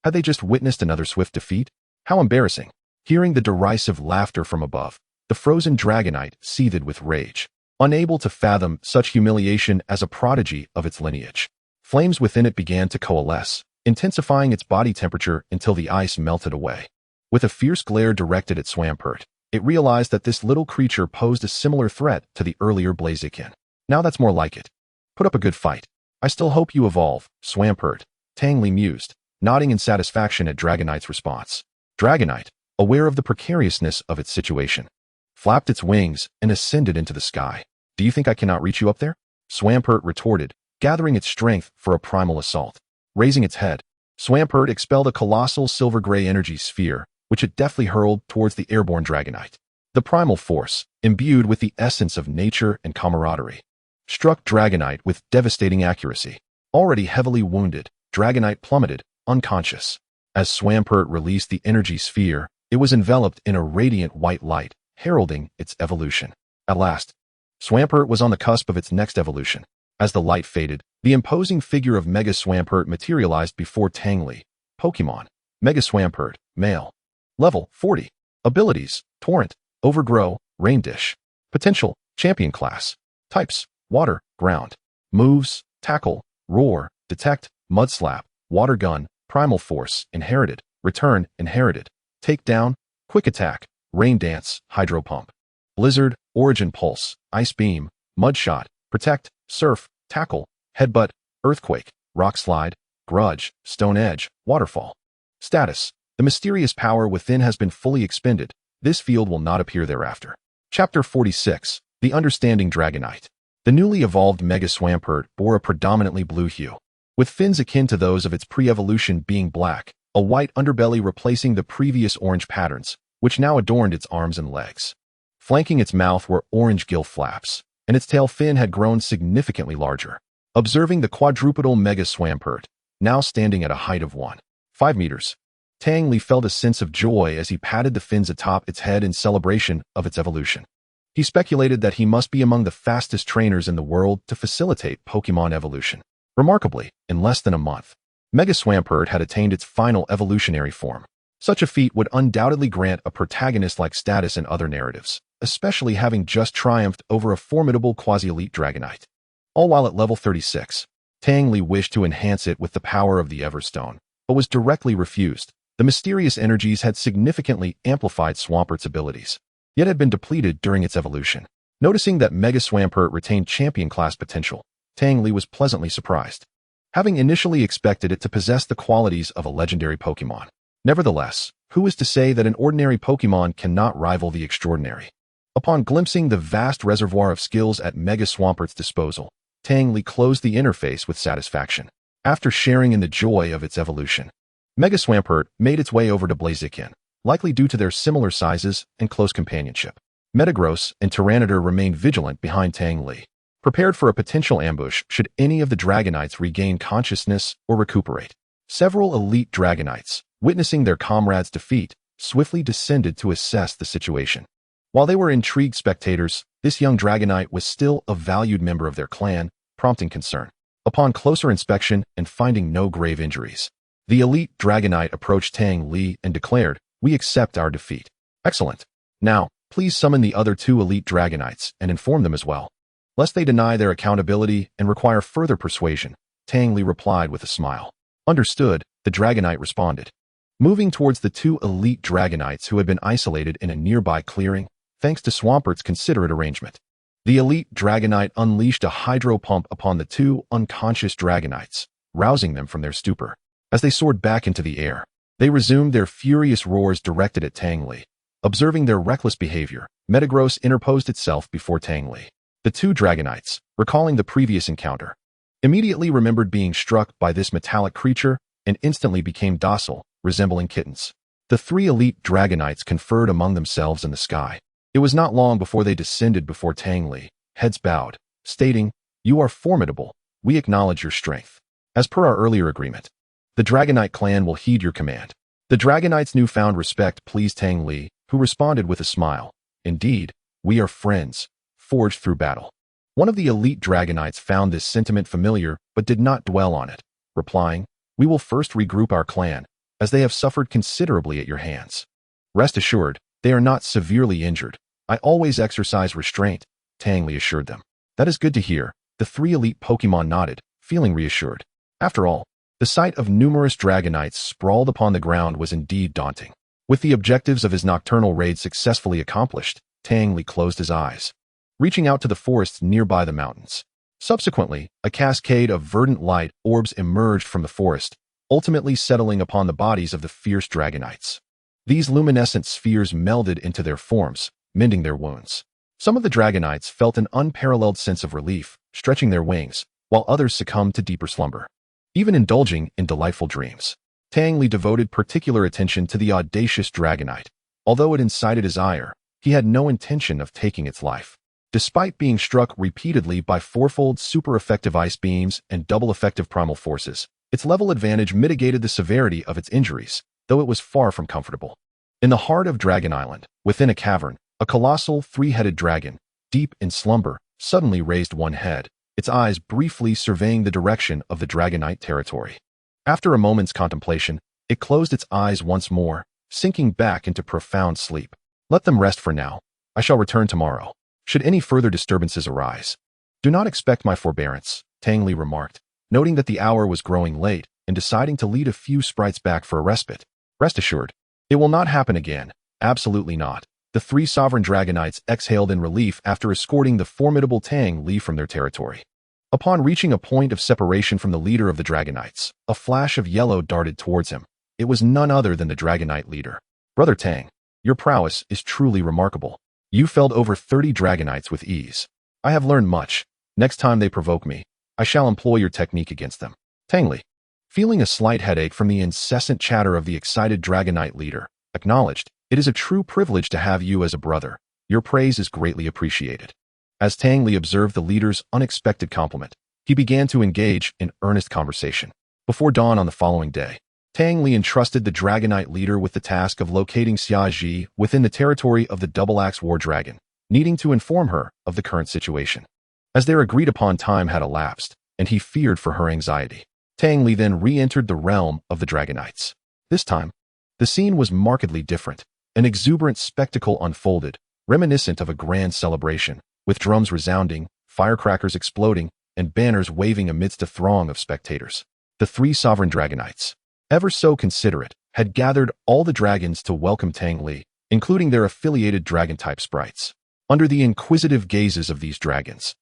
Had they just witnessed another swift defeat? How embarrassing! Hearing the derisive laughter from above, the frozen Dragonite seethed with rage, unable to fathom such humiliation as a prodigy of its lineage. Flames within it began to coalesce, intensifying its body temperature until the ice melted away. With a fierce glare directed at Swampert, it realized that this little creature posed a similar threat to the earlier Blaziken. Now that's more like it. Put up a good fight. I still hope you evolve, Swampert, Tang Li mused, nodding in satisfaction at Dragonite's response. Dragonite, aware of the precariousness of its situation, flapped its wings and ascended into the sky. Do you think I cannot reach you up there? Swampert retorted, gathering its strength for a primal assault. Raising its head, Swampert expelled a colossal silver-gray energy sphere, which it deftly hurled towards the airborne Dragonite. The primal force, imbued with the essence of nature and camaraderie, struck Dragonite with devastating accuracy. Already heavily wounded, Dragonite plummeted, unconscious. As Swampert released the energy sphere, it was enveloped in a radiant white light, heralding its evolution. At last, Swampert was on the cusp of its next evolution. As the light faded, the imposing figure of Mega Swampert materialized before Tang Li. Pokémon. Mega Swampert, male. Level 40. Abilities: Torrent, Overgrow, Rain Dish. Potential: Champion class. Types: Water, Ground. Moves: Tackle, Roar, Detect, Mudslap, Water Gun, Primal Force, Inherited, Return, Inherited. Takedown, Quick Attack, Rain Dance, Hydro Pump. Blizzard, Origin Pulse, Ice Beam, Mudshot, Protect, Surf, Tackle, Headbutt, Earthquake, Rock Slide, Grudge, Stone Edge, Waterfall. Status: the mysterious power within has been fully expended. This field will not appear thereafter. Chapter 46. The Understanding Dragonite. The newly evolved Mega Swampert bore a predominantly blue hue, with fins akin to those of its pre-evolution being black, a white underbelly replacing the previous orange patterns, which now adorned its arms and legs. Flanking its mouth were orange gill flaps, and its tail fin had grown significantly larger. Observing the quadrupedal Mega Swampert, now standing at a height of 1.5 meters, Tang Li felt a sense of joy as he patted the fins atop its head in celebration of its evolution. He speculated that he must be among the fastest trainers in the world to facilitate Pokémon evolution. Remarkably, in less than a month, Mega Swampert had attained its final evolutionary form. Such a feat would undoubtedly grant a protagonist-like status in other narratives, especially having just triumphed over a formidable quasi-elite Dragonite. All while at level 36, Tang Li wished to enhance it with the power of the Everstone, but was directly refused. The mysterious energies had significantly amplified Swampert's abilities, yet had been depleted during its evolution. Noticing that Mega Swampert retained champion-class potential, Tang Li was pleasantly surprised, having initially expected it to possess the qualities of a legendary Pokémon. Nevertheless, who is to say that an ordinary Pokémon cannot rival the extraordinary? Upon glimpsing the vast reservoir of skills at Mega Swampert's disposal, Tang Li closed the interface with satisfaction. After sharing in the joy of its evolution, Mega Swampert made its way over to Blaziken, likely due to their similar sizes and close companionship. Metagross and Tyranitar remained vigilant behind Tang Li, prepared for a potential ambush should any of the Dragonites regain consciousness or recuperate. Several elite Dragonites, witnessing their comrades' defeat, swiftly descended to assess the situation. While they were intrigued spectators, this young Dragonite was still a valued member of their clan, prompting concern. Upon closer inspection and finding no grave injuries, the elite Dragonite approached Tang Li and declared, "We accept our defeat." Excellent. Now, please summon the other two elite Dragonites and inform them as well, lest they deny their accountability and require further persuasion. Tang Li replied with a smile. Understood, the Dragonite responded, moving towards the two elite Dragonites who had been isolated in a nearby clearing, thanks to Swampert's considerate arrangement. The elite Dragonite unleashed a hydro pump upon the two unconscious Dragonites, rousing them from their stupor. As they soared back into the air, they resumed their furious roars directed at Tang Li. Observing their reckless behavior, Metagross interposed itself before Tang Li. The two Dragonites, recalling the previous encounter, immediately remembered being struck by this metallic creature and instantly became docile, resembling kittens. The three elite Dragonites conferred among themselves in the sky. It was not long before they descended before Tang Li, heads bowed, stating, "You are formidable. We acknowledge your strength. As per our earlier agreement, the Dragonite clan will heed your command." The Dragonite's newfound respect pleased Tang Li, who responded with a smile. "Indeed, we are friends, forged through battle." One of the elite Dragonites found this sentiment familiar but did not dwell on it, replying, "We will first regroup our clan, as they have suffered considerably at your hands. Rest assured, they are not severely injured. I always exercise restraint," Tang Li assured them. "That is good to hear." The three elite Pokémon nodded, feeling reassured. After all, the sight of numerous dragonites sprawled upon the ground was indeed daunting. With the objectives of his nocturnal raid successfully accomplished, Tang Li closed his eyes, reaching out to the forests nearby the mountains. Subsequently, a cascade of verdant light orbs emerged from the forest, ultimately settling upon the bodies of the fierce dragonites. These luminescent spheres melded into their forms, mending their wounds. Some of the dragonites felt an unparalleled sense of relief, stretching their wings, while others succumbed to deeper slumber, even indulging in delightful dreams. Tang Li devoted particular attention to the audacious dragonite. Although it incited his ire, he had no intention of taking its life. Despite being struck repeatedly by fourfold super-effective ice beams and double-effective primal forces, its level advantage mitigated the severity of its injuries, though it was far from comfortable. In the heart of Dragon Island, within a cavern, a colossal three-headed dragon, deep in slumber, suddenly raised one head, its eyes briefly surveying the direction of the dragonite territory. After a moment's contemplation, it closed its eyes once more, sinking back into profound sleep. Let them rest for now. I shall return tomorrow, should any further disturbances arise. Do not expect my forbearance, Tang Li remarked, noting that the hour was growing late and deciding to lead a few sprites back for a respite. Rest assured, it will not happen again. Absolutely not. The three sovereign dragonites exhaled in relief after escorting the formidable Tang Li from their territory. Upon reaching a point of separation from the leader of the dragonites, a flash of yellow darted towards him. It was none other than the dragonite leader. Brother Tang, your prowess is truly remarkable. You felled over 30 dragonites with ease. I have learned much. Next time they provoke me, I shall employ your technique against them. Tang Li, feeling a slight headache from the incessant chatter of the excited dragonite leader, acknowledged, "It is a true privilege to have you as a brother. Your praise is greatly appreciated." As Tang Li observed the leader's unexpected compliment, he began to engage in earnest conversation. Before dawn on the following day, Tang Li entrusted the dragonite leader with the task of locating Xia Ji within the territory of the double-axe war dragon, needing to inform her of the current situation. As their agreed-upon time had elapsed, and he feared for her anxiety, Tang Li then re-entered the realm of the dragonites. This time, the scene was markedly different. An exuberant spectacle unfolded, reminiscent of a grand celebration, with drums resounding, firecrackers exploding, and banners waving amidst a throng of spectators. The three sovereign dragonites, ever so considerate, had gathered all the dragons to welcome Tang Li, including their affiliated dragon-type sprites. Under the inquisitive gazes of these dragons,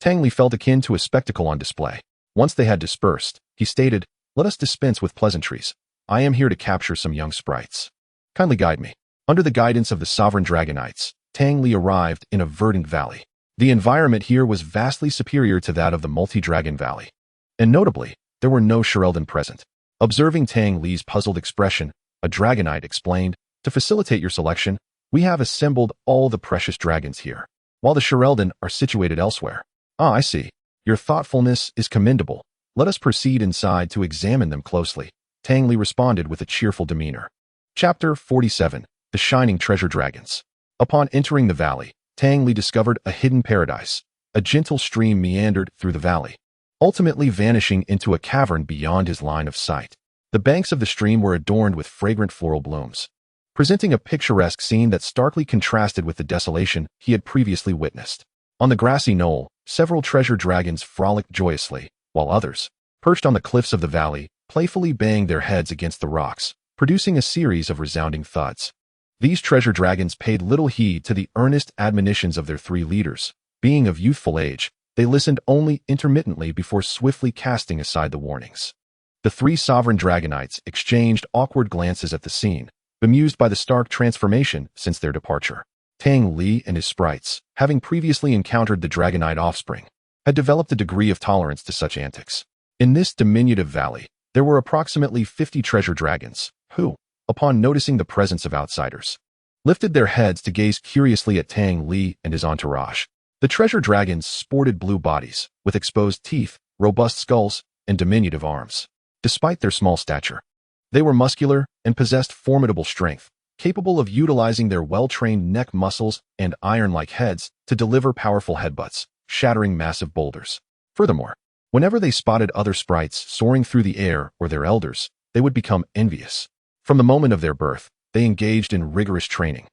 Tang Li felt akin to a spectacle on display. Once they had dispersed, he stated, "Let us dispense with pleasantries. I am here to capture some young sprites. Kindly guide me." Under the guidance of the sovereign dragonites, Tang Li arrived in a verdant valley. The environment here was vastly superior to that of the multi-dragon valley. And notably, there were no Sherelden present. Observing Tang Li's puzzled expression, a dragonite explained, "To facilitate your selection, we have assembled all the precious dragons here, while the Sherelden are situated elsewhere." "Ah, I see. Your thoughtfulness is commendable. Let us proceed inside to examine them closely," Tang Li responded with a cheerful demeanor. Chapter 47. The Shining Treasure Dragons. Upon entering the valley, Tang Li discovered a hidden paradise. A gentle stream meandered through the valley, ultimately vanishing into a cavern beyond his line of sight. The banks of the stream were adorned with fragrant floral blooms, presenting a picturesque scene that starkly contrasted with the desolation he had previously witnessed. On the grassy knoll, several treasure dragons frolicked joyously, while others, perched on the cliffs of the valley, playfully banged their heads against the rocks, producing a series of resounding thuds. These treasure dragons paid little heed to the earnest admonitions of their three leaders. Being of youthful age, they listened only intermittently before swiftly casting aside the warnings. The three sovereign dragonites exchanged awkward glances at the scene, bemused by the stark transformation since their departure. Tang Li and his sprites, having previously encountered the dragonite offspring, had developed a degree of tolerance to such antics. In this diminutive valley, there were approximately 50 treasure dragons, who, upon noticing the presence of outsiders, lifted their heads to gaze curiously at Tang Li and his entourage. The treasure dragons sported blue bodies, with exposed teeth, robust skulls, and diminutive arms. Despite their small stature, they were muscular and possessed formidable strength, capable of utilizing their well-trained neck muscles and iron-like heads to deliver powerful headbutts, shattering massive boulders. Furthermore, whenever they spotted other sprites soaring through the air or their elders, they would become envious. From the moment of their birth, they engaged in rigorous training,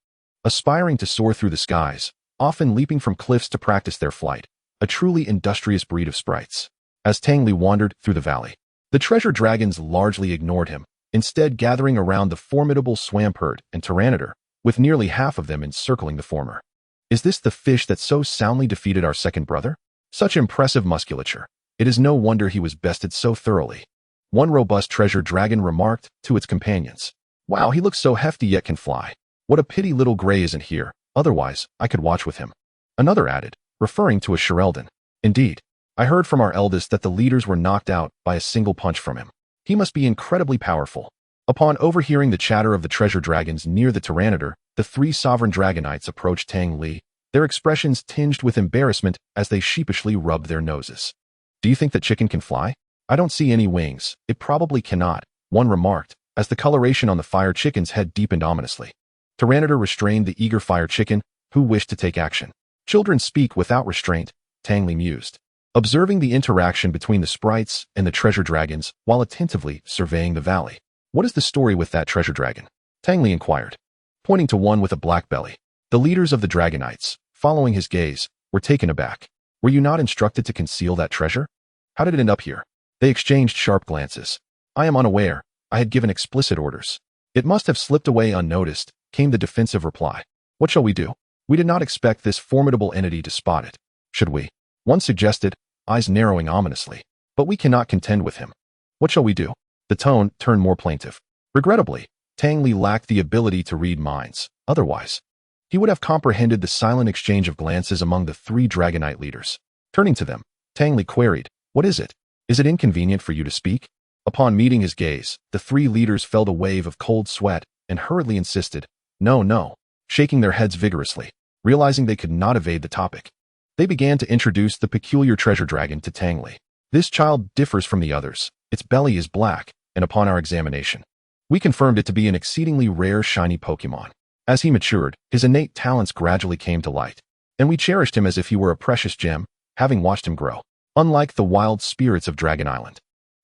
aspiring to soar through the skies, often leaping from cliffs to practice their flight, a truly industrious breed of sprites. As Tang Li wandered through the valley, The treasure dragons largely ignored him, instead gathering around the formidable Swampert and Tyranitar, with nearly half of them encircling the former. Is this the fish that so soundly defeated our second brother? Such impressive musculature. It is no wonder he was bested so thoroughly. One robust treasure dragon remarked to its companions. Wow, he looks so hefty yet can fly. What a pity little Gray isn't here, otherwise I could watch with him. Another added, referring to a Shirelden. Indeed, I heard from our eldest that the leaders were knocked out by a single punch from him. He must be incredibly powerful. Upon overhearing the chatter of the treasure dragons near the Tyranitar, the three sovereign dragonites approached Tang Li, their expressions tinged with embarrassment as they sheepishly rubbed their noses. Do you think that chicken can fly? I don't see any wings. It probably cannot, one remarked, as the coloration on the fire chicken's head deepened ominously. Tyranitar restrained the eager fire chicken, who wished to take action. Children speak without restraint, Tang Li mused, observing the interaction between the sprites and the treasure dragons while attentively surveying the valley. What is the story with that treasure dragon? Tang Li inquired, pointing to one with a black belly. The leaders of the dragonites, following his gaze, were taken aback. Were you not instructed to conceal that treasure? How did it end up here? They exchanged sharp glances. I am unaware. I had given explicit orders. It must have slipped away unnoticed, came the defensive reply. What shall we do? We did not expect this formidable entity to spot it. Should we? One suggested, eyes narrowing ominously. But we cannot contend with him. What shall we do? The tone turned more plaintive. Regrettably, Tang Li lacked the ability to read minds. Otherwise, he would have comprehended the silent exchange of glances among the three dragonite leaders. Turning to them, Tang Li queried, what is it? Is it inconvenient for you to speak? Upon meeting his gaze, the three leaders felt a wave of cold sweat and hurriedly insisted, no, no, shaking their heads vigorously, realizing they could not evade the topic. They began to introduce the peculiar treasure dragon to Tang Li. This child differs from the others. Its belly is black, and upon our examination, we confirmed it to be an exceedingly rare shiny Pokémon. As he matured, his innate talents gradually came to light, and we cherished him as if he were a precious gem, having watched him grow. Unlike the wild spirits of Dragon Island,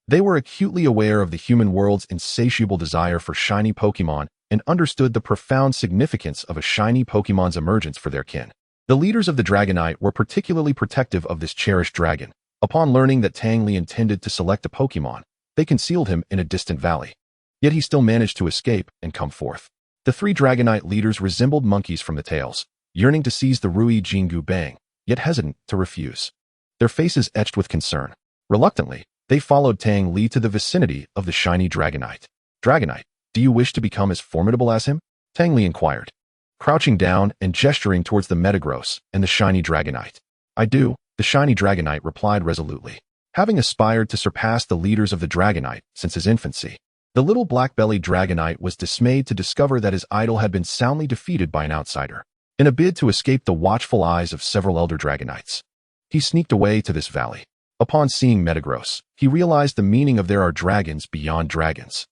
they were acutely aware of the human world's insatiable desire for shiny Pokémon and understood the profound significance of a shiny Pokémon's emergence for their kin. The leaders of the Dragonite were particularly protective of this cherished dragon. Upon learning that Tang Li intended to select a Pokémon, they concealed him in a distant valley. Yet he still managed to escape and come forth. The three Dragonite leaders resembled monkeys from the tails, yearning to seize the Rui Jingu Bang, yet hesitant to refuse. Their faces etched with concern. Reluctantly, they followed Tang Li to the vicinity of the shiny Dragonite. Dragonite, do you wish to become as formidable as him? Tang Li inquired, crouching down and gesturing towards the Metagross and the shiny Dragonite. I do, the shiny Dragonite replied resolutely. Having aspired to surpass the leaders of the Dragonite since his infancy, the little black-bellied Dragonite was dismayed to discover that his idol had been soundly defeated by an outsider. In a bid to escape the watchful eyes of several elder Dragonites, he sneaked away to this valley. Upon seeing Metagross, he realized the meaning of there are dragons beyond dragons.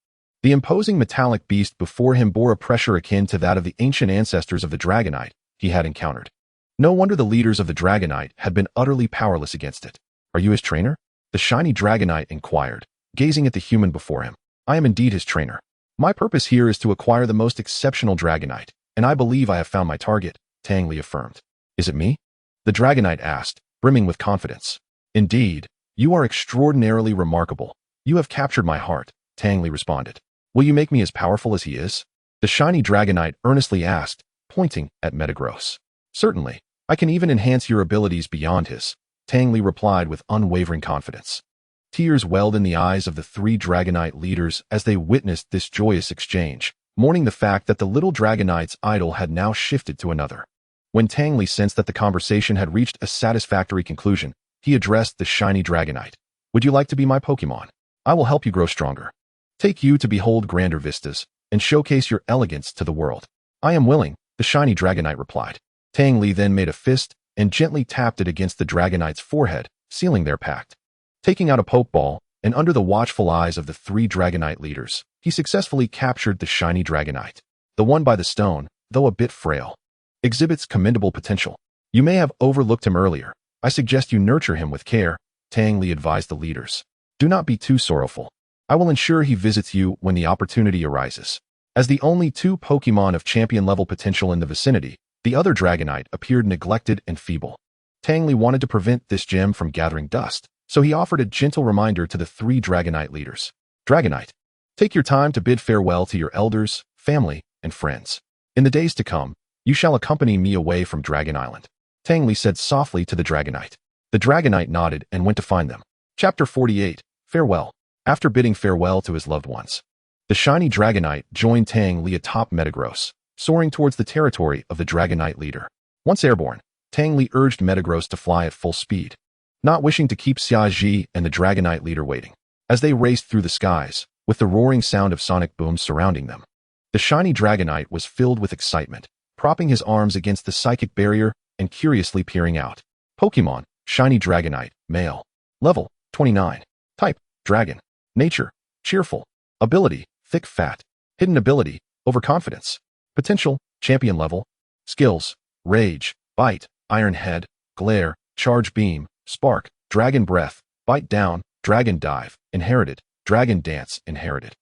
The imposing metallic beast before him bore a pressure akin to that of the ancient ancestors of the Dragonite he had encountered. No wonder the leaders of the Dragonite had been utterly powerless against it. Are you his trainer? The shiny Dragonite inquired, gazing at the human before him. I am indeed his trainer. My purpose here is to acquire the most exceptional Dragonite, and I believe I have found my target, Tang Li affirmed. Is it me? The Dragonite asked, brimming with confidence. Indeed, you are extraordinarily remarkable. You have captured my heart, Tang Li responded. Will you make me as powerful as he is? The shiny Dragonite earnestly asked, pointing at Metagross. Certainly, I can even enhance your abilities beyond his, Tang Li replied with unwavering confidence. Tears welled in the eyes of the three Dragonite leaders as they witnessed this joyous exchange, mourning the fact that the little Dragonite's idol had now shifted to another. When Tang Li sensed that the conversation had reached a satisfactory conclusion, he addressed the shiny Dragonite. Would you like to be my Pokémon? I will help you grow stronger. Take you to behold grander vistas, and showcase your elegance to the world. I am willing, the shiny Dragonite replied. Tang Li then made a fist and gently tapped it against the Dragonite's forehead, sealing their pact. Taking out a Pokeball, and under the watchful eyes of the three Dragonite leaders, he successfully captured the shiny Dragonite. The one by the stone, though a bit frail, exhibits commendable potential. You may have overlooked him earlier. I suggest you nurture him with care, Tang Li advised the leaders. Do not be too sorrowful. I will ensure he visits you when the opportunity arises. As the only two Pokémon of champion-level potential in the vicinity, the other Dragonite appeared neglected and feeble. Tang Li wanted to prevent this gem from gathering dust, So he offered a gentle reminder to the 3 Dragonite leaders. Dragonite, take your time to bid farewell to your elders, family, and friends. In the days to come, you shall accompany me away from Dragon Island. Tang Li said softly to the Dragonite. The Dragonite nodded and went to find them. Chapter 48, Farewell. After bidding farewell to his loved ones, the shiny Dragonite joined Tang Li atop Metagross, soaring towards the territory of the Dragonite leader. Once airborne, Tang Li urged Metagross to fly at full speed, not wishing to keep Xiaoji and the Dragonite leader waiting. As they raced through the skies, with the roaring sound of sonic booms surrounding them, the shiny Dragonite was filled with excitement, propping his arms against the psychic barrier and curiously peering out. Pokémon, Shiny Dragonite, Male. Level, 29. Type, Dragon. Nature, Cheerful. Ability, Thick Fat. Hidden ability, Overconfidence. Potential, Champion level. Skills, Rage, Bite, Iron Head, Glare, Charge Beam, Spark, Dragon Breath, Bite Down, Dragon Dive, Inherited, Dragon Dance, Inherited.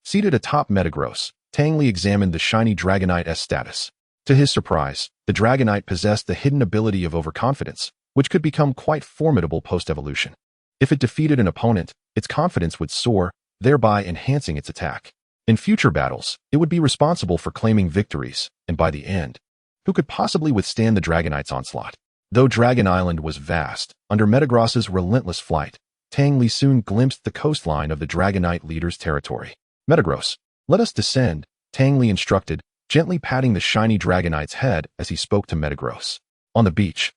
Seated atop Metagross, Tang Li examined the shiny Dragonite's status. To his surprise, the Dragonite possessed the hidden ability of Overconfidence, which could become quite formidable post-evolution. If it defeated an opponent, its confidence would soar, thereby enhancing its attack. In future battles, it would be responsible for claiming victories, and by the end, who could possibly withstand the Dragonite's onslaught? Though Dragon Island was vast, under Metagross's relentless flight, Tang Li soon glimpsed the coastline of the Dragonite leader's territory. Metagross, let us descend, Tang Li instructed, gently patting the shiny Dragonite's head as he spoke to Metagross. On the beach,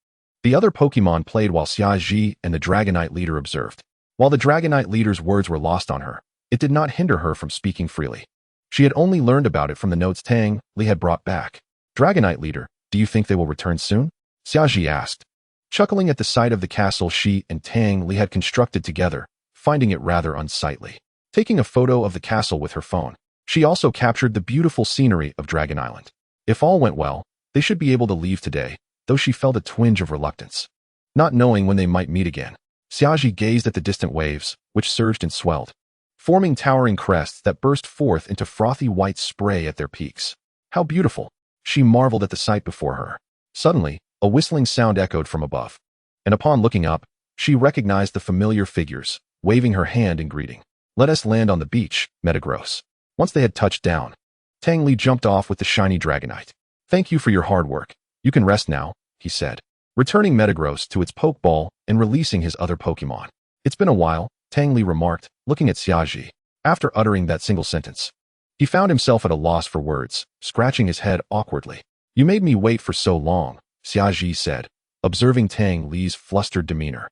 the other Pokémon played while Xiaoji and the Dragonite leader observed. While the Dragonite leader's words were lost on her, it did not hinder her from speaking freely. She had only learned about it from the notes Tang Li had brought back. Dragonite leader, do you think they will return soon? Xiaoji asked, chuckling at the sight of the castle she and Tang Li had constructed together, finding it rather unsightly. Taking a photo of the castle with her phone, she also captured the beautiful scenery of Dragon Island. If all went well, they should be able to leave today, though she felt a twinge of reluctance. Not knowing when they might meet again, Xiaoji gazed at the distant waves, which surged and swelled, forming towering crests that burst forth into frothy white spray at their peaks. How beautiful! She marveled at the sight before her. Suddenly, a whistling sound echoed from above, and upon looking up, she recognized the familiar figures, waving her hand in greeting. Let us land on the beach, Metagross. Once they had touched down, Tang Li jumped off with the shiny Dragonite. Thank you for your hard work. You can rest now, he said, returning Metagross to its Pokeball and releasing his other Pokémon. It's been a while, Tang Li remarked, looking at Xiaoji. After uttering that single sentence, he found himself at a loss for words, scratching his head awkwardly. You made me wait for so long, Xiaoji said, observing Tang Li's flustered demeanor.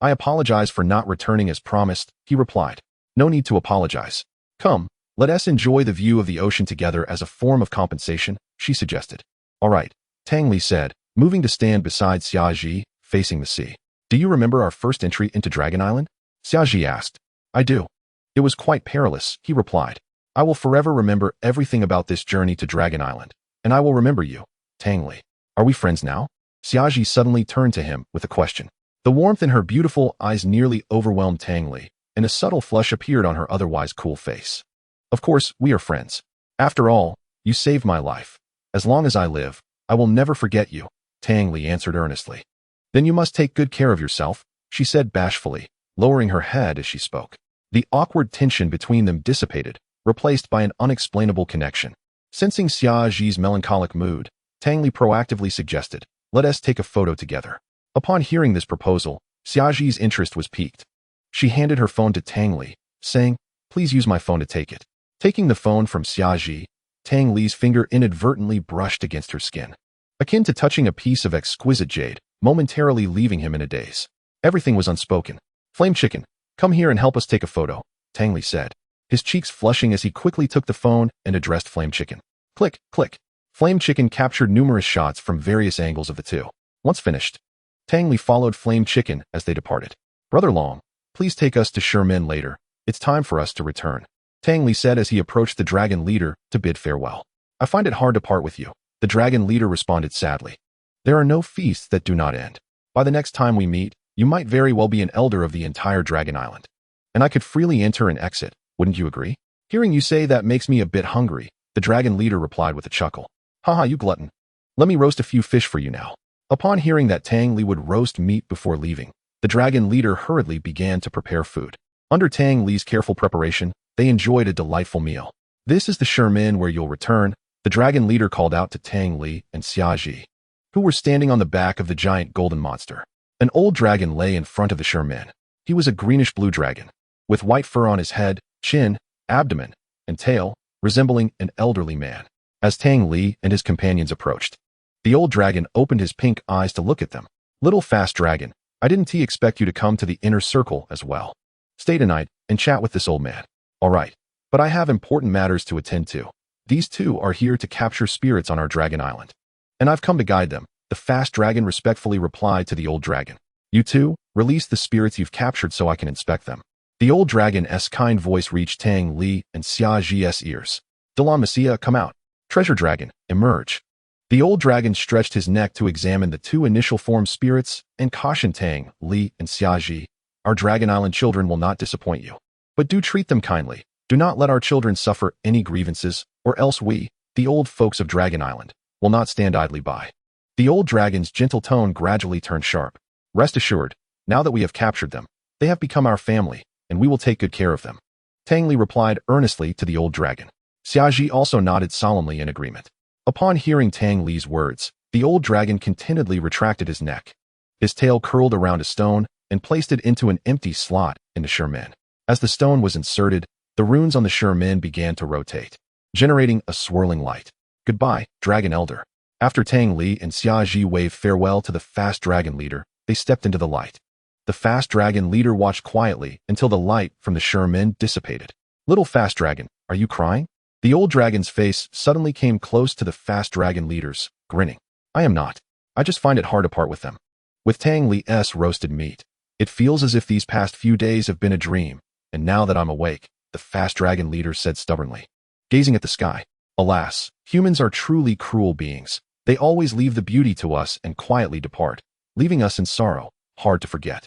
I apologize for not returning as promised, he replied. No need to apologize. Come, let us enjoy the view of the ocean together as a form of compensation, she suggested. All right, Tang Li said, moving to stand beside Xiaoji, facing the sea. Do you remember our first entry into Dragon Island? Xiaoji asked. I do. It was quite perilous, he replied. I will forever remember everything about this journey to Dragon Island, and I will remember you, Tang Li. Are we friends now? Xiaoji suddenly turned to him with a question. The warmth in her beautiful eyes nearly overwhelmed Tang Li, and a subtle flush appeared on her otherwise cool face. Of course, we are friends. After all, you saved my life. As long as I live, I will never forget you, Tang Li answered earnestly. Then you must take good care of yourself, she said bashfully, lowering her head as she spoke. The awkward tension between them dissipated, replaced by an unexplainable connection. Sensing Xiaoji's melancholic mood, Tang Li proactively suggested, let us take a photo together. Upon hearing this proposal, Xiaoji's interest was piqued. She handed her phone to Tang Li, saying, please use my phone to take it. Taking the phone from Xiaoji, Tang Li's finger inadvertently brushed against her skin, akin to touching a piece of exquisite jade, momentarily leaving him in a daze. Everything was unspoken. Flame Chicken, come here and help us take a photo, Tang Li said, his cheeks flushing as he quickly took the phone and addressed Flame Chicken. Click, click. Flame Chicken captured numerous shots from various angles of the two. Once finished, Tang Li followed Flame Chicken as they departed. Brother Long, please take us to Sherman later. It's time for us to return, Tang Li said as he approached the dragon leader to bid farewell. I find it hard to part with you, the dragon leader responded sadly. There are no feasts that do not end. By the next time we meet, you might very well be an elder of the entire Dragon Island. And I could freely enter and exit, wouldn't you agree? Hearing you say that makes me a bit hungry, the dragon leader replied with a chuckle. Haha, you glutton. Let me roast a few fish for you now. Upon hearing that Tang Li would roast meat before leaving, The dragon leader hurriedly began to prepare food. Under Tang Li's careful preparation, they enjoyed a delightful meal. "This is the Sherman where you'll return," the dragon leader called out to Tang Li and Xiaji, who were standing on the back of the giant golden monster. An old dragon lay in front of the Sherman. He was a greenish-blue dragon, with white fur on his head, chin, abdomen, and tail, resembling an elderly man. As Tang Li and his companions approached, the old dragon opened his pink eyes to look at them. "Little fast dragon, I didn't expect you to come to the inner circle as well. Stay tonight and chat with this old man." "All right, but I have important matters to attend to. These two are here to capture spirits on our dragon island, and I've come to guide them," the fast dragon respectfully replied to the old dragon. "You two, release the spirits you've captured so I can inspect them." The old dragon's kind voice reached Tang Li and Xiaji's ears. "Dalam Messiah, come out. Treasure dragon, emerge." The old dragon stretched his neck to examine the two initial form spirits and cautioned Tang Li and Xiaji, "Our dragon island children will not disappoint you. But do treat them kindly. Do not let our children suffer any grievances, or else we, the old folks of Dragon Island, will not stand idly by." The old dragon's gentle tone gradually turned sharp. "Rest assured, now that we have captured them, they have become our family, and we will take good care of them." Tang Li replied earnestly to the old dragon. Xiaji also nodded solemnly in agreement. Upon hearing Tang Li's words, the old dragon contentedly retracted his neck. His tail curled around a stone and placed it into an empty slot in the Sherman. As the stone was inserted, the runes on the Sherman began to rotate, generating a swirling light. "Goodbye, Dragon Elder." After Tang Li and Xiaji waved farewell to the fast dragon leader, they stepped into the light. The fast dragon leader watched quietly until the light from the Sherman dissipated. "Little fast dragon, are you crying?" The old dragon's face suddenly came close to the fast dragon leader's, grinning. "I am not. I just find it hard to part with them. With Tang Li's roasted meat, it feels as if these past few days have been a dream, and now that I'm awake," the fast dragon leader said stubbornly, gazing at the sky. "Alas, humans are truly cruel beings. They always leave the beauty to us and quietly depart, leaving us in sorrow, hard to forget."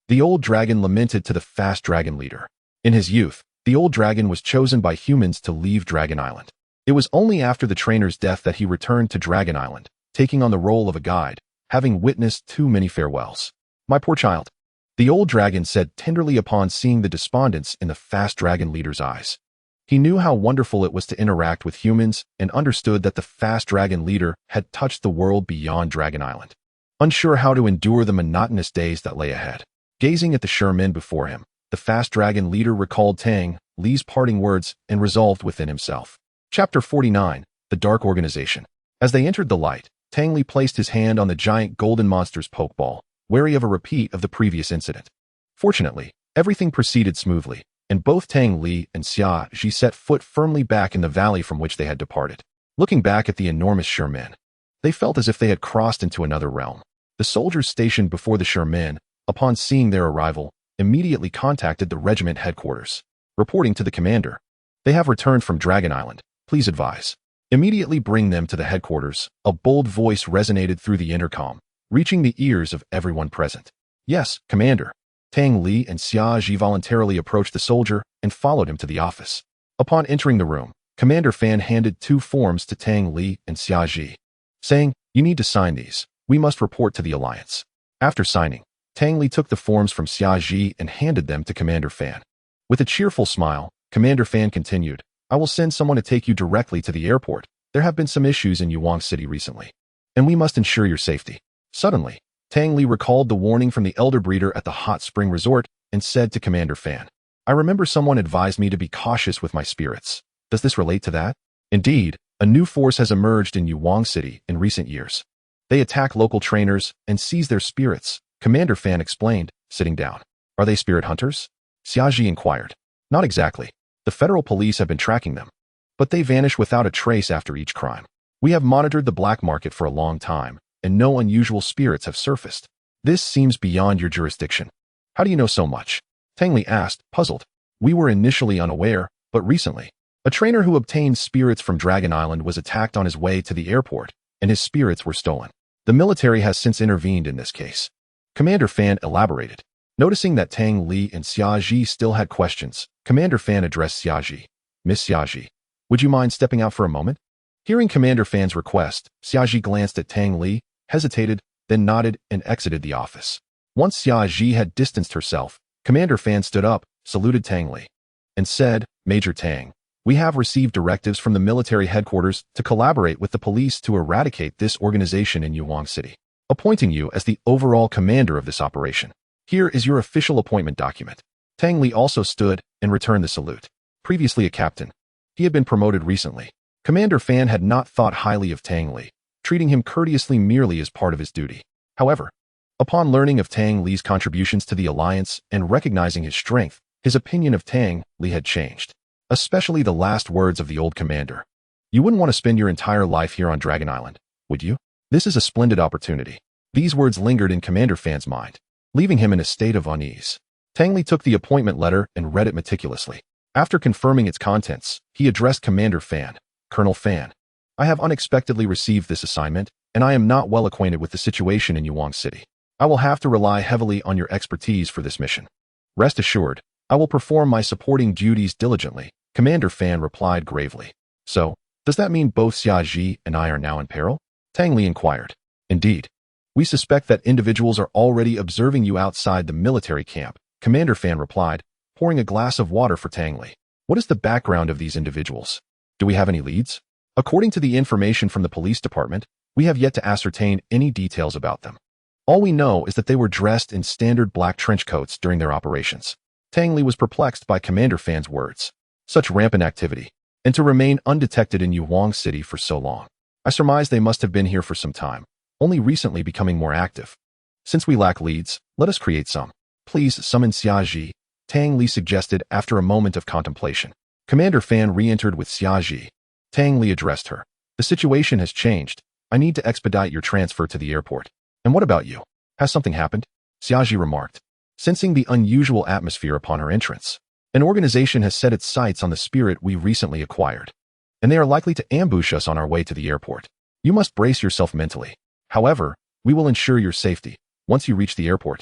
The old dragon lamented to the fast dragon leader. In his youth, the old dragon was chosen by humans to leave Dragon Island. It was only after the trainer's death that he returned to Dragon Island, taking on the role of a guide, having witnessed too many farewells. "My poor child," the old dragon said tenderly upon seeing the despondence in the fast dragon leader's eyes. He knew how wonderful it was to interact with humans and understood that the fast dragon leader had touched the world beyond Dragon Island. Unsure how to endure the monotonous days that lay ahead, gazing at the Sherman before him, the fast dragon leader recalled Tang Li's parting words and resolved within himself. Chapter 49, The Dark Organization. As they entered the light, Tang Li placed his hand on the giant golden monster's pokeball, wary of a repeat of the previous incident. Fortunately, everything proceeded smoothly, and both Tang Li and Xiaji set foot firmly back in the valley from which they had departed. Looking back at the enormous Sherman, they felt as if they had crossed into another realm. The soldiers stationed before the Sherman, upon seeing their arrival, immediately contacted the regiment headquarters, reporting to the commander. "They have returned from Dragon Island. Please advise. Immediately bring them to the headquarters." A bold voice resonated through the intercom, reaching the ears of everyone present. "Yes, Commander." Tang Li and Xiaji voluntarily approached the soldier and followed him to the office. Upon entering the room, Commander Fan handed 2 forms to Tang Li and Xiaji, saying, "You need to sign these. We must report to the Alliance." After signing, Tang Li took the forms from Xiaji and handed them to Commander Fan. With a cheerful smile, Commander Fan continued, "I will send someone to take you directly to the airport. There have been some issues in Yuang City recently, and we must ensure your safety." Suddenly, Tang Li recalled the warning from the elder breeder at the hot spring resort and said to Commander Fan, "I remember someone advised me to be cautious with my spirits. Does this relate to that?" Indeed, a new force has emerged in Yuang City in recent years. They attack local trainers and seize their spirits, Commander Fan explained, sitting down. "Are they spirit hunters?" Xiaji inquired. "Not exactly. The federal police have been tracking them, but they vanish without a trace after each crime. We have monitored the black market for a long time, and no unusual spirits have surfaced. This seems beyond your jurisdiction." "How do you know so much?" Tang Li asked, puzzled. "We were initially unaware, but recently, a trainer who obtained spirits from Dragon Island was attacked on his way to the airport, and his spirits were stolen. The military has since intervened in this case." Commander Fan elaborated. Noticing that Tang Li and Xiaji still had questions, Commander Fan addressed Xiaji. "Miss Xiaji, would you mind stepping out for a moment?" Hearing Commander Fan's request, Xiaji glanced at Tang Li, hesitated, then nodded and exited the office. Once Xia Ji had distanced herself, Commander Fan stood up, saluted Tang Li, and said, Major Tang, we have received directives from the military headquarters to collaborate with the police to eradicate this organization in Yuhuang City, appointing you as the overall commander of this operation. Here is your official appointment document. Tang Li also stood and returned the salute. Previously a captain, he had been promoted recently. Commander Fan had not thought highly of Tang Li, treating him courteously merely as part of his duty. However, upon learning of Tang Li's contributions to the alliance and recognizing his strength, his opinion of Tang Li had changed, especially the last words of the old commander. You wouldn't want to spend your entire life here on Dragon Island, would you? This is a splendid opportunity. These words lingered in Commander Fan's mind, leaving him in a state of unease. Tang Li took the appointment letter and read it meticulously. After confirming its contents, he addressed Commander Fan. Colonel Fan, I have unexpectedly received this assignment, and I am not well acquainted with the situation in Yuhuang City. I will have to rely heavily on your expertise for this mission. Rest assured, I will perform my supporting duties diligently, Commander Fan replied gravely. So, does that mean both Xia Ji and I are now in peril? Tang Li inquired. Indeed. We suspect that individuals are already observing you outside the military camp, Commander Fan replied, pouring a glass of water for Tang Li. What is the background of these individuals? Do we have any leads? According to the information from the police department, we have yet to ascertain any details about them. All we know is that they were dressed in standard black trench coats during their operations. Tang Li was perplexed by Commander Fan's words. Such rampant activity, and to remain undetected in Yuhuang City for so long. I surmise they must have been here for some time, only recently becoming more active. Since we lack leads, let us create some. Please summon Xia Ji, Tang Li suggested after a moment of contemplation. Commander Fan re-entered with Xia Ji. Tang Li addressed her. The situation has changed. I need to expedite your transfer to the airport. And what about you? Has something happened? Xia Ji remarked, sensing the unusual atmosphere upon her entrance. An organization has set its sights on the spirit we recently acquired, and they are likely to ambush us on our way to the airport. You must brace yourself mentally. However, we will ensure your safety. Once you reach the airport,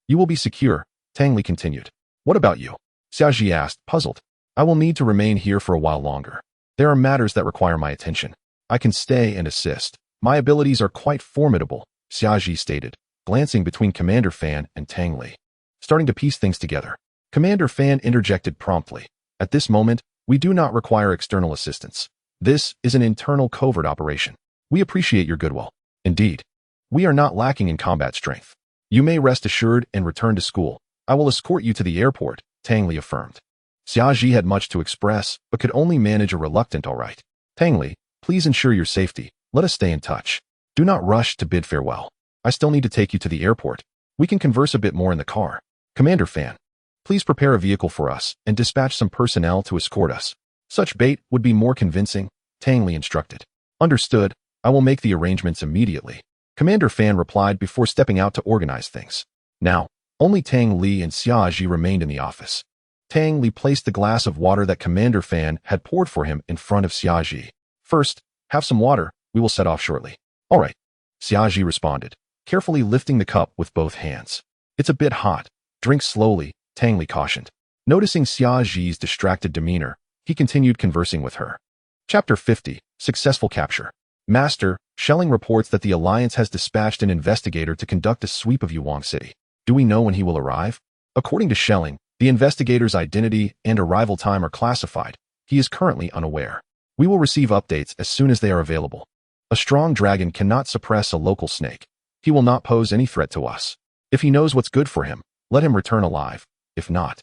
you will be secure, Tang Li continued. What about you? Xia Ji asked, puzzled. I will need to remain here for a while longer. There are matters that require my attention. I can stay and assist. My abilities are quite formidable, Xia Ji stated, glancing between Commander Fan and Tang Li. Starting to piece things together. Commander Fan interjected promptly. At this moment, we do not require external assistance. This is an internal covert operation. We appreciate your goodwill. Indeed, we are not lacking in combat strength. You may rest assured and return to school. I will escort you to the airport, Tang Li affirmed. Xia Ji had much to express, but could only manage a reluctant all right. Tang Li, please ensure your safety. Let us stay in touch. Do not rush to bid farewell. I still need to take you to the airport. We can converse a bit more in the car. Commander Fan, please prepare a vehicle for us and dispatch some personnel to escort us. Such bait would be more convincing, Tang Li instructed. Understood, I will make the arrangements immediately. Commander Fan replied before stepping out to organize things. Now, only Tang Li and Xia Ji remained in the office. Tang Li placed the glass of water that Commander Fan had poured for him in front of Xia Ji. First, have some water, we will set off shortly. All right, Xia Ji responded, carefully lifting the cup with both hands. It's a bit hot. Drink slowly, Tang Li cautioned. Noticing Xia Ji's distracted demeanor, he continued conversing with her. Chapter 50, Successful Capture. Master, Shelling reports that the Alliance has dispatched an investigator to conduct a sweep of Yuhuang City. Do we know when he will arrive? According to Shelling, the investigator's identity and arrival time are classified. He is currently unaware. We will receive updates as soon as they are available. A strong dragon cannot suppress a local snake. He will not pose any threat to us. If he knows what's good for him, let him return alive. If not,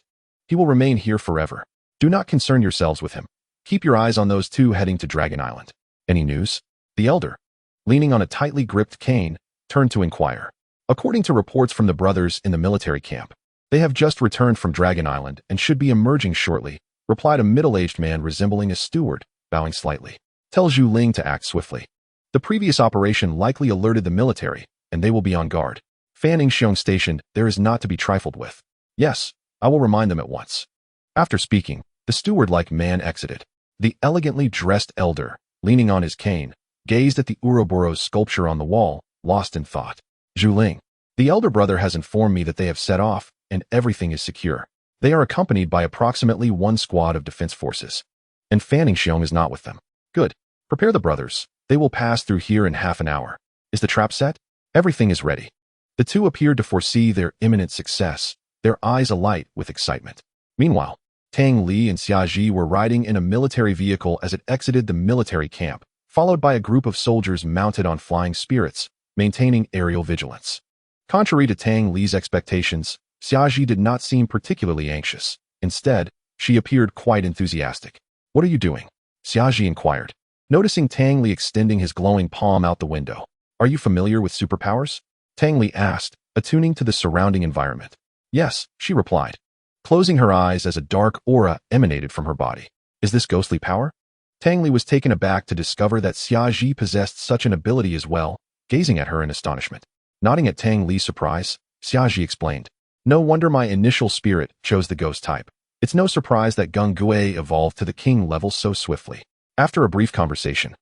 he will remain here forever. Do not concern yourselves with him. Keep your eyes on those two heading to Dragon Island. Any news? The elder, leaning on a tightly gripped cane, turned to inquire. According to reports from the brothers in the military camp, they have just returned from Dragon Island and should be emerging shortly, replied a middle-aged man resembling a steward, bowing slightly. Tell Zhu Ling to act swiftly. The previous operation likely alerted the military, and they will be on guard. Fanning Xiong stationed, there is not to be trifled with. Yes, I will remind them at once. After speaking, the steward-like man exited. The elegantly dressed elder, leaning on his cane, gazed at the Ouroboros sculpture on the wall, lost in thought. Zhu Ling, the elder brother has informed me that they have set off, and everything is secure. They are accompanied by approximately one squad of defense forces. And Fanning Xiong is not with them. Good. Prepare the brothers. They will pass through here in half an hour. Is the trap set? Everything is ready. The two appeared to foresee their imminent success, their eyes alight with excitement. Meanwhile, Tang Li and Xiaji were riding in a military vehicle as it exited the military camp, followed by a group of soldiers mounted on flying spirits, maintaining aerial vigilance. Contrary to Tang Li's expectations, Xiaji did not seem particularly anxious. Instead, she appeared quite enthusiastic. "What are you doing?" Xiaji inquired, noticing Tang Li extending his glowing palm out the window. "Are you familiar with superpowers?" Tang Li asked, attuning to the surrounding environment. "Yes," she replied, closing her eyes as a dark aura emanated from her body. "Is this ghostly power?" Tang Li was taken aback to discover that Xiaji possessed such an ability as well, gazing at her in astonishment. Nodding at Tang Li's surprise, Xiaji explained, "No wonder my initial spirit chose the ghost type. It's no surprise that Gung Gui evolved to the king level so swiftly." After a brief conversation,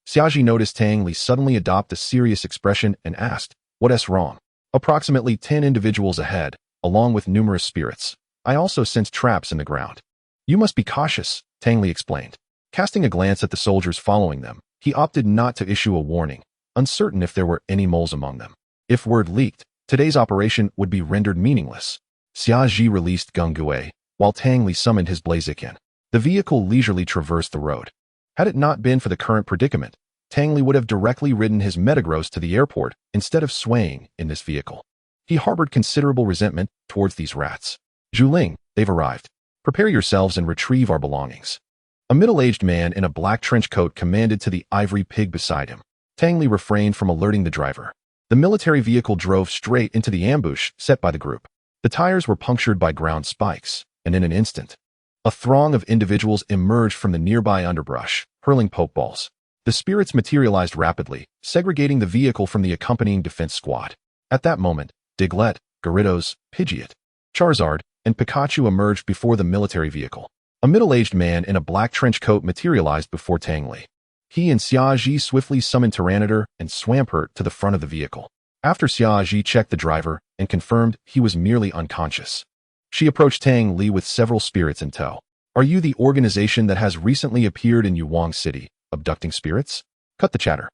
Xiaji noticed Tang Li suddenly adopt a serious expression and asked, "What's wrong?" "Approximately 10 individuals ahead, along with numerous spirits. I also sense traps in the ground." "You must be cautious," Tang Li explained. Casting a glance at the soldiers following them, he opted not to issue a warning, uncertain if there were any moles among them. If word leaked, today's operation would be rendered meaningless. Xiaji released Gung Gui, while Tang Li summoned his Blaziken. The vehicle leisurely traversed the road. Had it not been for the current predicament, Tang Li would have directly ridden his Metagross to the airport instead of swaying in this vehicle. He harbored considerable resentment towards these rats. "Zhuling, they've arrived. Prepare yourselves and retrieve our belongings." A middle-aged man in a black trench coat commanded to the ivory pig beside him. Tang Li refrained from alerting the driver. The military vehicle drove straight into the ambush set by the group. The tires were punctured by ground spikes, and in an instant, a throng of individuals emerged from the nearby underbrush, hurling pokeballs. The spirits materialized rapidly, segregating the vehicle from the accompanying defense squad. At that moment, Diglett, Gyarados, Pidgeot, Charizard, and Pikachu emerged before the military vehicle. A middle-aged man in a black trench coat materialized before Tang Li. He and Xiaji swiftly summoned Tyranitar and Swampert to the front of the vehicle. After Xiaji checked the driver and confirmed he was merely unconscious, she approached Tang Li with several spirits in tow. "Are you the organization that has recently appeared in Yuwang City, abducting spirits? Cut the chatter.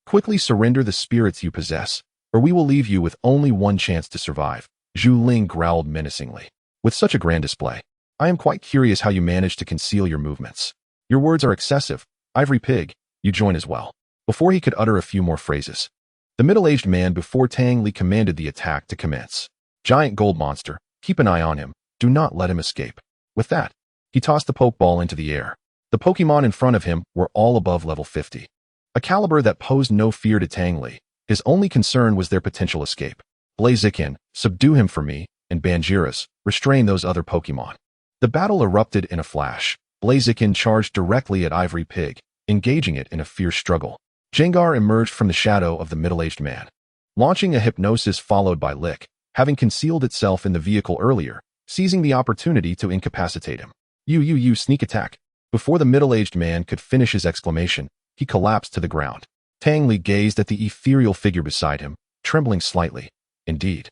Quickly surrender the spirits you possess, or we will leave you with only one chance to survive." Zhu Ling growled menacingly. "With such a grand display, I am quite curious how you manage to conceal your movements. Your words are excessive. Ivory Pig, you join as well." Before he could utter a few more phrases, the middle-aged man before Tang Li commanded the attack to commence. "Giant gold monster, keep an eye on him. Do not let him escape." With that, he tossed the Pokeball into the air. The Pokemon in front of him were all above level 50. A caliber that posed no fear to Tang Li. His only concern was their potential escape. "Blaziken, subdue him for me, and Banjiras, restrain those other Pokemon." The battle erupted in a flash. Blaziken charged directly at Ivory Pig, engaging it in a fierce struggle. Jengar emerged from the shadow of the middle-aged man, launching a hypnosis followed by Lick, having concealed itself in the vehicle earlier, seizing the opportunity to incapacitate him. You sneak attack." Before the middle-aged man could finish his exclamation, he collapsed to the ground. Tang Li gazed at the ethereal figure beside him, trembling slightly. Indeed,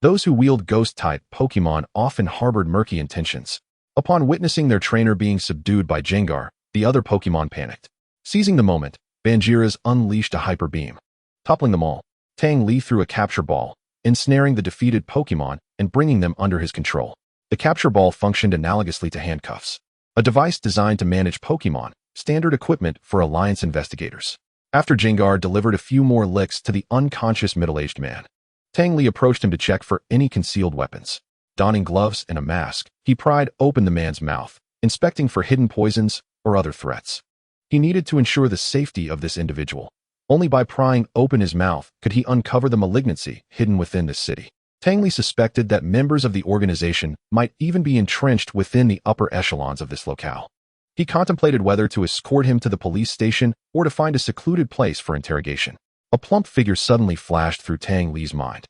those who wield ghost-type Pokemon often harbored murky intentions. Upon witnessing their trainer being subdued by Jengar, the other Pokemon panicked. Seizing the moment, Banjiras unleashed a hyper beam. Toppling them all, Tang Li threw a capture ball, ensnaring the defeated Pokemon and bringing them under his control. The capture ball functioned analogously to handcuffs, a device designed to manage Pokemon, standard equipment for Alliance investigators. After Jengar delivered a few more licks to the unconscious middle-aged man, Tang Li approached him to check for any concealed weapons. Donning gloves and a mask, he pried open the man's mouth, inspecting for hidden poisons or other threats. He needed to ensure the safety of this individual. Only by prying open his mouth could he uncover the malignancy hidden within this city. Tang Li suspected that members of the organization might even be entrenched within the upper echelons of this locale. He contemplated whether to escort him to the police station or to find a secluded place for interrogation. A plump figure suddenly flashed through Tang Li's mind,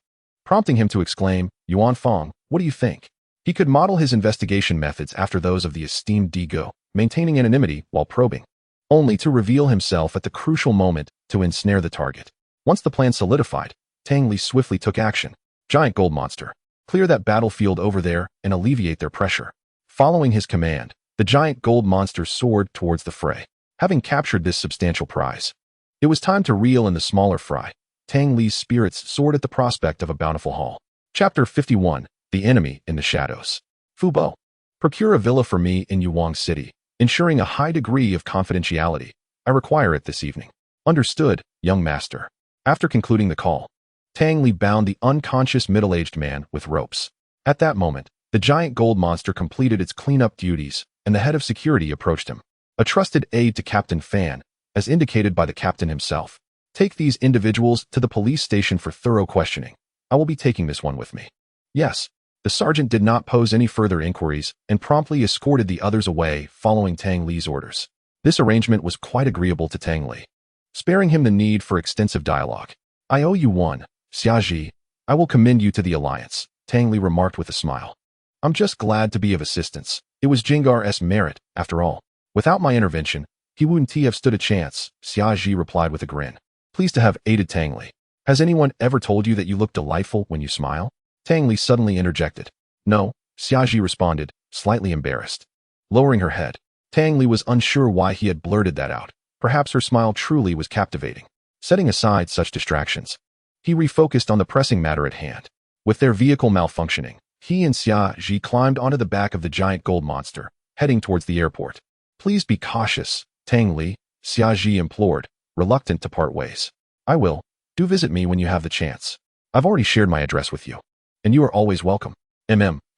prompting him to exclaim, "Yuan Fong, what do you think?" He could model his investigation methods after those of the esteemed Digo, maintaining anonymity while probing, only to reveal himself at the crucial moment to ensnare the target. Once the plan solidified, Tang Li swiftly took action. "Giant gold monster, clear that battlefield over there and alleviate their pressure." Following his command, the giant gold monster soared towards the fray. Having captured this substantial prize, it was time to reel in the smaller fry. Tang Li's spirits soared at the prospect of a bountiful haul. Chapter 51. The Enemy in the Shadows. Fu Bo. Procure a villa for me in Yuwang City, ensuring a high degree of confidentiality. I require it this evening. Understood, young master. After concluding the call, Tang Li bound the unconscious middle-aged man with ropes. At that moment, the giant gold monster completed its cleanup duties, and the head of security approached him. A trusted aide to Captain Fan, as indicated by the captain himself. Take these individuals to the police station for thorough questioning. I will be taking this one with me. Yes. The sergeant did not pose any further inquiries and promptly escorted the others away following Tang Li's orders. This arrangement was quite agreeable to Tang Li, sparing him the need for extensive dialogue. I owe you one, Xiaji. I will commend you to the alliance, Tang Li remarked with a smile. I'm just glad to be of assistance. It was Jingar's merit, after all. Without my intervention, he wouldn't have stood a chance, Xiaji replied with a grin. Pleased to have aided Tang Li. Has anyone ever told you that you look delightful when you smile? Tang Li suddenly interjected. No, Xiaji responded, slightly embarrassed. Lowering her head, Tang Li was unsure why he had blurted that out. Perhaps her smile truly was captivating. Setting aside such distractions, he refocused on the pressing matter at hand. With their vehicle malfunctioning, he and Xiaji climbed onto the back of the giant gold monster, heading towards the airport. Please be cautious, Tang Li, Xiaji implored, reluctant to part ways. I will. Do visit me when you have the chance. I've already shared my address with you. And you are always welcome.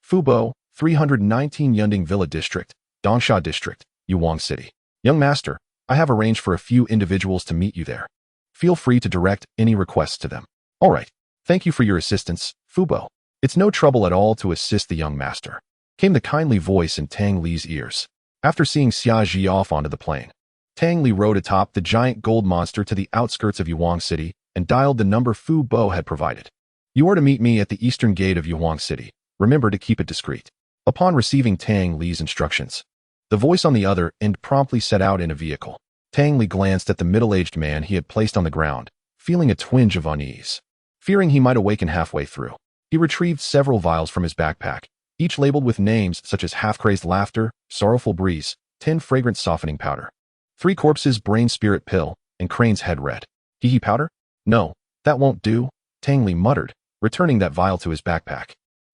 Fu Bo, 319 Yunding Villa District, Dongsha District, Yuwang City. Young master, I have arranged for a few individuals to meet you there. Feel free to direct any requests to them. All right. Thank you for your assistance, Fu Bo. It's no trouble at all to assist the young master, came the kindly voice in Tang Li's ears. After seeing Xiaji off onto the plane, Tang Li rode atop the giant gold monster to the outskirts of Yuwang City and dialed the number Fu Bo had provided. You are to meet me at the eastern gate of Yuwang City. Remember to keep it discreet. Upon receiving Tang Li's instructions, the voice on the other end promptly set out in a vehicle. Tang Li glanced at the middle-aged man he had placed on the ground, feeling a twinge of unease. Fearing he might awaken halfway through, he retrieved several vials from his backpack, each labeled with names such as half-crazed laughter, sorrowful breeze, 10 fragrant softening powder, 3 corpses brain spirit pill, and crane's head red. Hee powder? No, that won't do, Tang Li muttered, returning that vial to his backpack.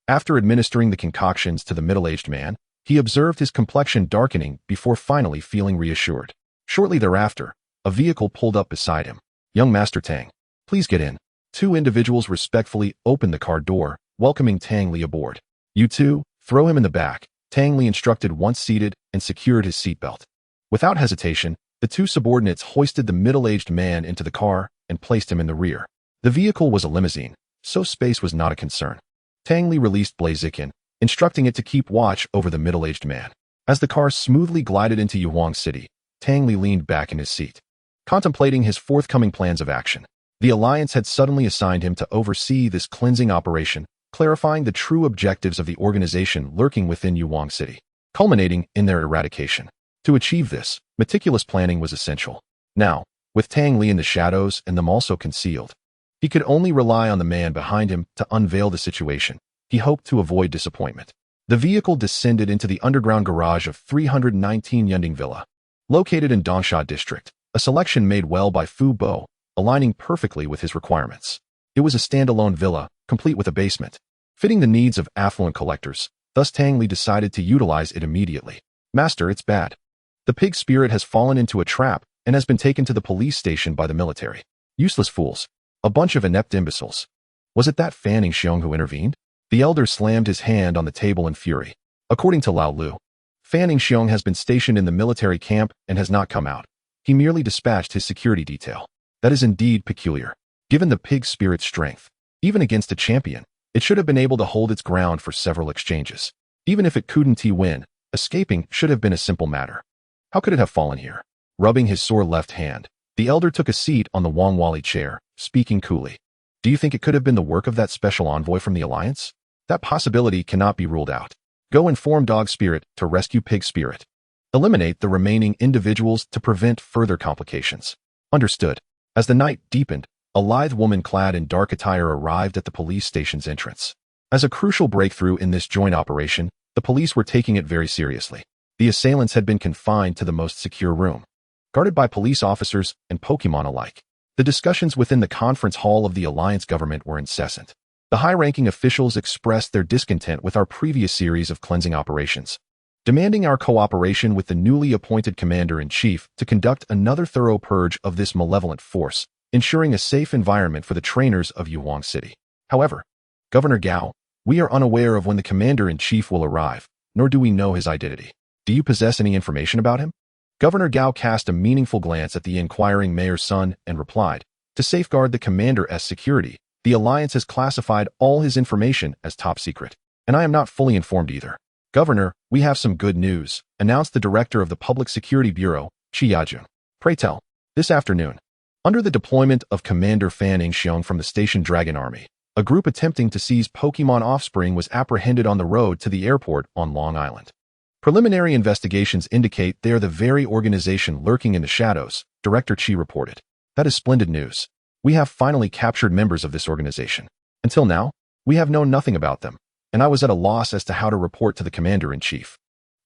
After administering the concoctions to the middle-aged man, he observed his complexion darkening before finally feeling reassured. Shortly thereafter, a vehicle pulled up beside him. Young Master Tang, please get in. 2 individuals respectfully opened the car door, welcoming Tang Li aboard. You two, throw him in the back, Tang Li instructed once seated and secured his seatbelt. Without hesitation, the 2 subordinates hoisted the middle-aged man into the car and placed him in the rear. The vehicle was a limousine, so space was not a concern. Tang Li released Blaziken, instructing it to keep watch over the middle-aged man. As the car smoothly glided into Yuwang City, Tang Li leaned back in his seat, contemplating his forthcoming plans of action. The Alliance had suddenly assigned him to oversee this cleansing operation, clarifying the true objectives of the organization lurking within Yuwang City, culminating in their eradication. To achieve this, meticulous planning was essential. Now, with Tang Li in the shadows and them also concealed, he could only rely on the man behind him to unveil the situation. He hoped to avoid disappointment. The vehicle descended into the underground garage of 319 Yunding Villa, located in Dongsha District, a selection made well by Fu Bo, aligning perfectly with his requirements. It was a standalone villa, complete with a basement, fitting the needs of affluent collectors. Thus Tang Li decided to utilize it immediately. Master, it's bad. The pig spirit has fallen into a trap and has been taken to the police station by the military. Useless fools. A bunch of inept imbeciles. Was it that Fanning Xiong who intervened? The elder slammed his hand on the table in fury. According to Lao Lu, Fanning Xiong has been stationed in the military camp and has not come out. He merely dispatched his security detail. That is indeed peculiar. Given the pig spirit's strength, even against a champion, it should have been able to hold its ground for several exchanges. Even if it couldn't win, escaping should have been a simple matter. How could it have fallen here? Rubbing his sore left hand, the elder took a seat on the Wangwali chair, speaking coolly. Do you think it could have been the work of that special envoy from the Alliance? That possibility cannot be ruled out. Go inform Dog Spirit to rescue Pig Spirit. Eliminate the remaining individuals to prevent further complications. Understood. As the night deepened, a lithe woman clad in dark attire arrived at the police station's entrance. As a crucial breakthrough in this joint operation, the police were taking it very seriously. The assailants had been confined to the most secure room, guarded by police officers and Pokémon alike. The discussions within the conference hall of the Alliance government were incessant. The high-ranking officials expressed their discontent with our previous series of cleansing operations, demanding our cooperation with the newly appointed commander-in-chief to conduct another thorough purge of this malevolent force, ensuring a safe environment for the trainers of Yuhuang City. However, Governor Gao, we are unaware of when the commander-in-chief will arrive, nor do we know his identity. Do you possess any information about him? Governor Gao cast a meaningful glance at the inquiring mayor's son and replied, to safeguard the commander's security, the Alliance has classified all his information as top secret, and I am not fully informed either. Governor, we have some good news, announced the director of the Public Security Bureau, Qi Yajun. Pray tell. This afternoon, under the deployment of Commander Fan Ingxiong from the Station Dragon Army, a group attempting to seize Pokémon offspring was apprehended on the road to the airport on Long Island. Preliminary investigations indicate they are the very organization lurking in the shadows, Director Qi reported. That is splendid news. We have finally captured members of this organization. Until now, we have known nothing about them, and I was at a loss as to how to report to the commander-in-chief.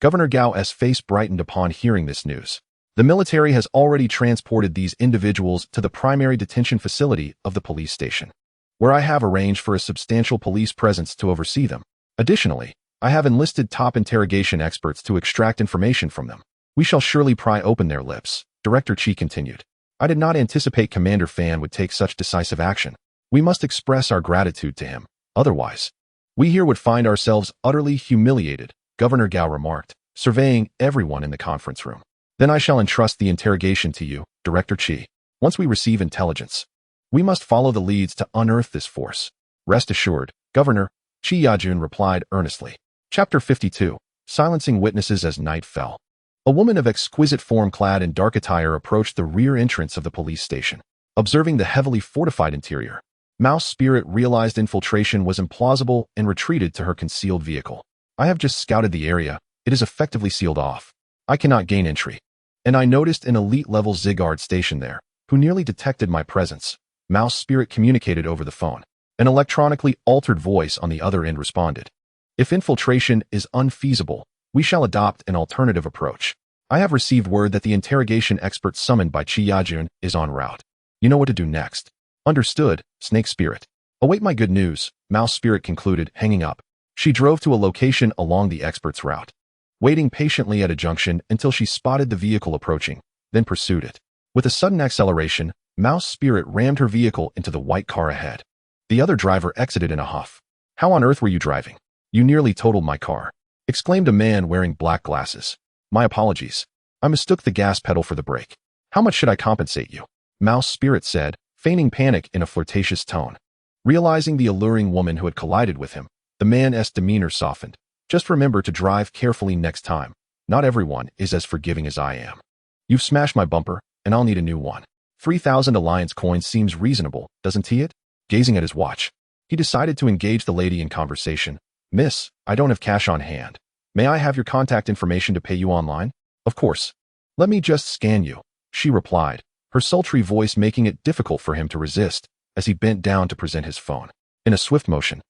Governor Gao's face brightened upon hearing this news. The military has already transported these individuals to the primary detention facility of the police station, where I have arranged for a substantial police presence to oversee them. Additionally, I have enlisted top interrogation experts to extract information from them. We shall surely pry open their lips, Director Qi continued. I did not anticipate Commander Fan would take such decisive action. We must express our gratitude to him. Otherwise, we here would find ourselves utterly humiliated, Governor Gao remarked, surveying everyone in the conference room. Then I shall entrust the interrogation to you, Director Qi. Once we receive intelligence, we must follow the leads to unearth this force. Rest assured, Governor, Qi Yajun replied earnestly. Chapter 52. Silencing Witnesses as Night Fell. A woman of exquisite form clad in dark attire approached the rear entrance of the police station. Observing the heavily fortified interior, Mouse Spirit realized infiltration was implausible and retreated to her concealed vehicle. I have just scouted the area. It is effectively sealed off. I cannot gain entry. And I noticed an elite-level Zygarde stationed there, who nearly detected my presence. Mouse Spirit communicated over the phone. An electronically altered voice on the other end responded. If infiltration is unfeasible, we shall adopt an alternative approach. I have received word that the interrogation expert summoned by Qi Yajun is en route. You know what to do next. Understood, Snake Spirit. Await my good news, Mouse Spirit concluded, hanging up. She drove to a location along the expert's route, waiting patiently at a junction until she spotted the vehicle approaching, then pursued it. With a sudden acceleration, Mouse Spirit rammed her vehicle into the white car ahead. The other driver exited in a huff. How on earth were you driving? You nearly totaled my car, exclaimed a man wearing black glasses. My apologies. I mistook the gas pedal for the brake. How much should I compensate you? Mouse Spirit said, feigning panic in a flirtatious tone. Realizing the alluring woman who had collided with him, the man's demeanor softened. Just remember to drive carefully next time. Not everyone is as forgiving as I am. You've smashed my bumper, and I'll need a new one. 3,000 Alliance coins seems reasonable, doesn't it? Gazing at his watch, he decided to engage the lady in conversation. Miss, I don't have cash on hand. May I have your contact information to pay you online? Of course. Let me just scan you, she replied, her sultry voice making it difficult for him to resist as he bent down to present his phone. In a swift motion,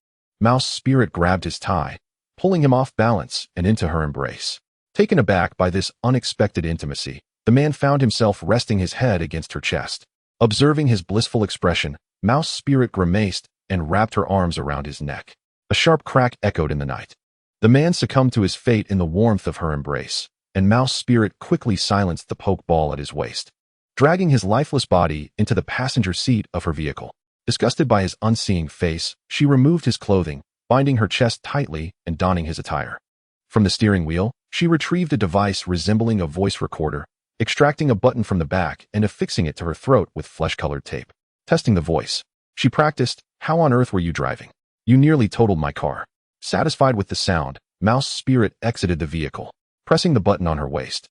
Mouse Spirit grabbed his tie, pulling him off balance and into her embrace. Taken aback by this unexpected intimacy, the man found himself resting his head against her chest. Observing his blissful expression, Mouse Spirit grimaced and wrapped her arms around his neck. A sharp crack echoed in the night. The man succumbed to his fate in the warmth of her embrace, and Mouse Spirit quickly silenced the poke ball at his waist, dragging his lifeless body into the passenger seat of her vehicle. Disgusted by his unseeing face, she removed his clothing, binding her chest tightly and donning his attire. From the steering wheel, she retrieved a device resembling a voice recorder, extracting a button from the back and affixing it to her throat with flesh-colored tape. Testing the voice, she practiced, "How on earth were you driving? You nearly totaled my car." Satisfied with the sound, Mouse Spirit exited the vehicle, pressing the button on her waist.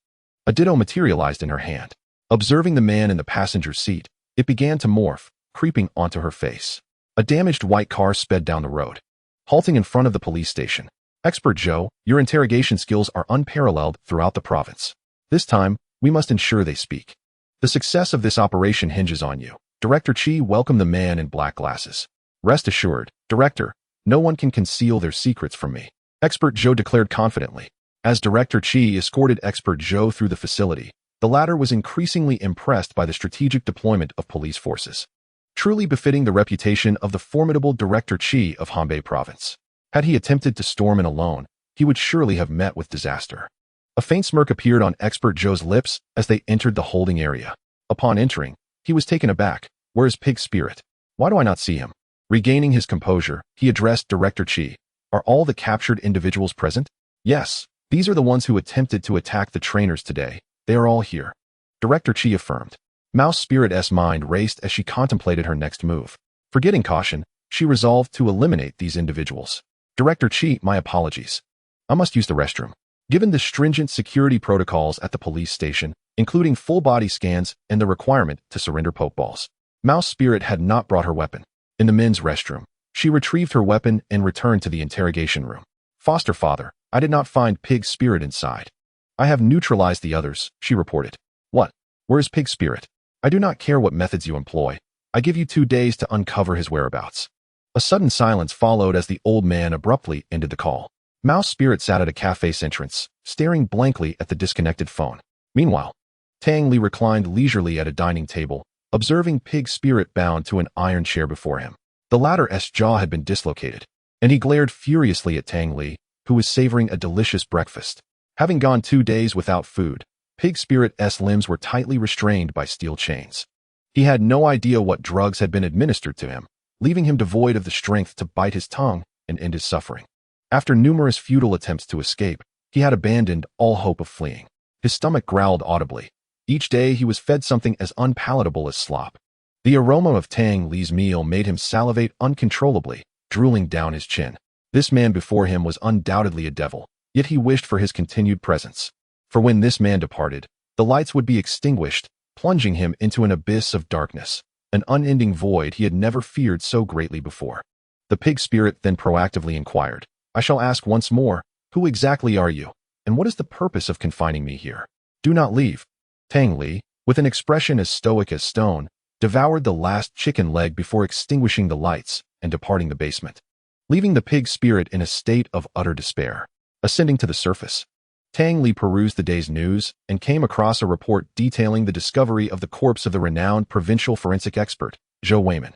A ditto materialized in her hand. Observing the man in the passenger seat, it began to morph, creeping onto her face. A damaged white car sped down the road, halting in front of the police station. Expert Joe, your interrogation skills are unparalleled throughout the province. This time, we must ensure they speak. The success of this operation hinges on you. Director Qi welcomed the man in black glasses. Rest assured, Director, no one can conceal their secrets from me, Expert Joe declared confidently. As Director Qi escorted Expert Joe through the facility, The latter was increasingly impressed by the strategic deployment of police forces, truly befitting the reputation of the formidable Director Chi of Hanbei Province. Had he attempted to storm in alone, he would surely have met with disaster. A faint smirk appeared on Expert Joe's lips as they entered the holding area. Upon entering, he was taken aback. Where is Pig Spirit? Why do I not see him? Regaining his composure, he addressed Director Chi. Are all the captured individuals present? Yes, these are the ones who attempted to attack the trainers today. They are all here. Director Chi affirmed. Mouse Spirit's mind raced as she contemplated her next move. Forgetting caution, she resolved to eliminate these individuals. Director Chi, my apologies. I must use the restroom. Given the stringent security protocols at the police station, including full body scans and the requirement to surrender Pokeballs, Mouse Spirit had not brought her weapon. In the men's restroom, she retrieved her weapon and returned to the interrogation room. Foster father, I did not find Pig Spirit inside. I have neutralized the others, she reported. What? Where is Pig Spirit? I do not care what methods you employ. I give you 2 days to uncover his whereabouts. A sudden silence followed as the old man abruptly ended the call. Mouse Spirit sat at a cafe's entrance, staring blankly at the disconnected phone. Meanwhile, Tang Li reclined leisurely at a dining table, observing Pig Spirit bound to an iron chair before him. The latter's jaw had been dislocated, and he glared furiously at Tang Li, who was savoring a delicious breakfast. Having gone 2 days without food, Pig Spirit's limbs were tightly restrained by steel chains. He had no idea what drugs had been administered to him, leaving him devoid of the strength to bite his tongue and end his suffering. After numerous futile attempts to escape, he had abandoned all hope of fleeing. His stomach growled audibly. Each day he was fed something as unpalatable as slop. The aroma of Tang Li's meal made him salivate uncontrollably, drooling down his chin. This man before him was undoubtedly a devil, yet he wished for his continued presence. For when this man departed, the lights would be extinguished, plunging him into an abyss of darkness, an unending void he had never feared so greatly before. The Pig Spirit then proactively inquired, I shall ask once more, who exactly are you, and what is the purpose of confining me here? Do not leave. Tang Li, with an expression as stoic as stone, devoured the last chicken leg before extinguishing the lights and departing the basement, leaving the Pig Spirit in a state of utter despair. Ascending to the surface, Tang Li perused the day's news and came across a report detailing the discovery of the corpse of the renowned provincial forensic expert, Zhou Weiman,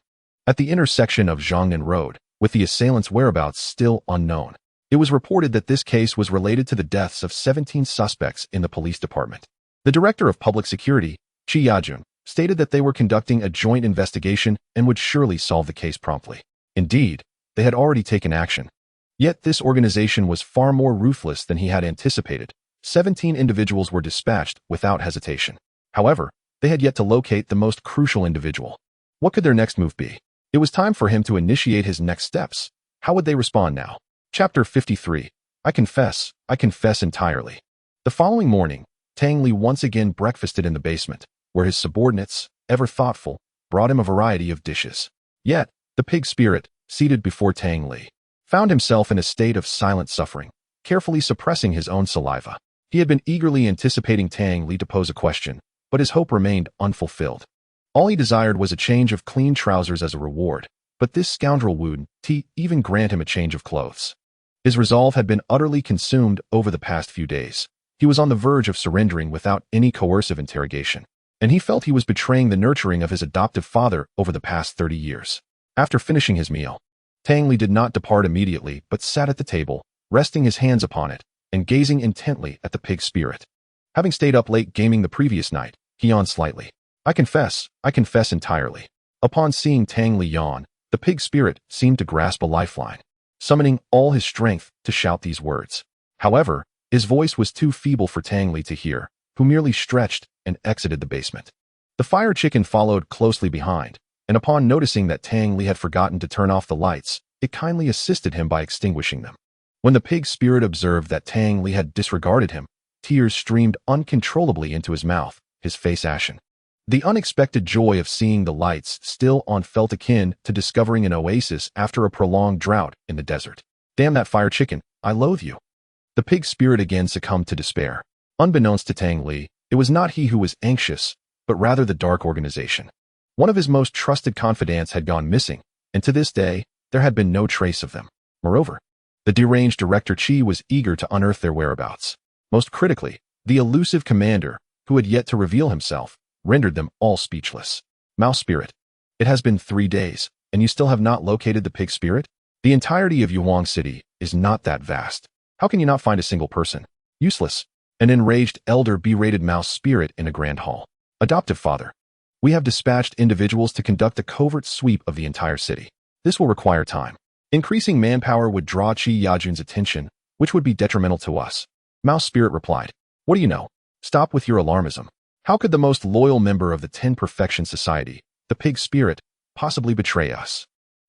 at the intersection of Zhongnan Road, with the assailant's whereabouts still unknown. It was reported that this case was related to the deaths of 17 suspects in the police department. The director of public security, Chi Yajun, stated that they were conducting a joint investigation and would surely solve the case promptly. Indeed, they had already taken action. Yet this organization was far more ruthless than he had anticipated. 17 individuals were dispatched without hesitation. However, they had yet to locate the most crucial individual. What could their next move be? It was time for him to initiate his next steps. How would they respond now? Chapter 53. I confess entirely. The following morning, Tang Li once again breakfasted in the basement, where his subordinates, ever thoughtful, brought him a variety of dishes. Yet, the Pig Spirit, seated before Tang Li, found himself in a state of silent suffering, carefully suppressing his own saliva. He had been eagerly anticipating Tang Li to pose a question, but his hope remained unfulfilled. All he desired was a change of clean trousers as a reward, but this scoundrel wouldn't even grant him a change of clothes. His resolve had been utterly consumed over the past few days. He was on the verge of surrendering without any coercive interrogation, and he felt he was betraying the nurturing of his adoptive father over the past 30 years. After finishing his meal, Tang Li did not depart immediately but sat at the table, resting his hands upon it and gazing intently at the Pig Spirit. Having stayed up late gaming the previous night, he yawned slightly. I confess entirely. Upon seeing Tang Li yawn, the Pig Spirit seemed to grasp a lifeline, summoning all his strength to shout these words. However, his voice was too feeble for Tang Li to hear, who merely stretched and exited the basement. The fire chicken followed closely behind, and upon noticing that Tang Li had forgotten to turn off the lights, it kindly assisted him by extinguishing them. When the Pig Spirit observed that Tang Li had disregarded him, tears streamed uncontrollably into his mouth, his face ashen. The unexpected joy of seeing the lights still on felt akin to discovering an oasis after a prolonged drought in the desert. Damn that fire chicken, I loathe you. The Pig Spirit again succumbed to despair. Unbeknownst to Tang Li, it was not he who was anxious, but rather the dark organization. One of his most trusted confidants had gone missing, and to this day, there had been no trace of them. Moreover, the deranged Director Chi was eager to unearth their whereabouts. Most critically, the elusive commander, who had yet to reveal himself, rendered them all speechless. Mouse spirit. It has been 3 days, and you still have not located the pig spirit? The entirety of Yuhuang City is not that vast. How can you not find a single person? Useless. An enraged elder berated mouse spirit in a grand hall. Adoptive father. We have dispatched individuals to conduct a covert sweep of the entire city. This will require time. Increasing manpower would draw Qi Yajun's attention, which would be detrimental to us. Mouse spirit replied, what do you know? Stop with your alarmism. How could the most loyal member of the 10 Perfection Society, the pig spirit, possibly betray us?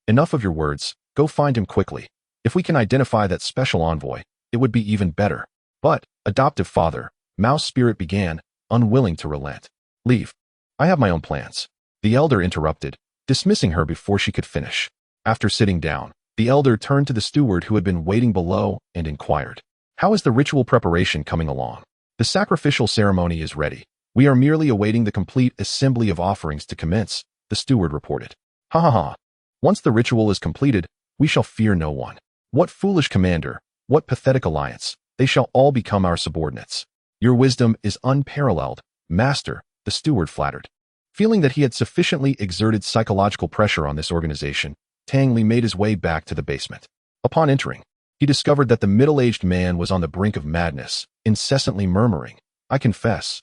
Enough of your words, go find him quickly. If we can identify that special envoy, it would be even better. But, adoptive father, mouse spirit began, unwilling to relent. Leave. I have my own plans. The elder interrupted, dismissing her before she could finish. After sitting down, the elder turned to the steward who had been waiting below and inquired, how is the ritual preparation coming along? The sacrificial ceremony is ready. We are merely awaiting the complete assembly of offerings to commence, the steward reported. Ha ha ha. Once the ritual is completed, we shall fear no one. What foolish commander, what pathetic alliance, they shall all become our subordinates. Your wisdom is unparalleled, master, the steward flattered. Feeling that he had sufficiently exerted psychological pressure on this organization, Tang Li made his way back to the basement. Upon entering, he discovered that the middle-aged man was on the brink of madness, incessantly murmuring, I confess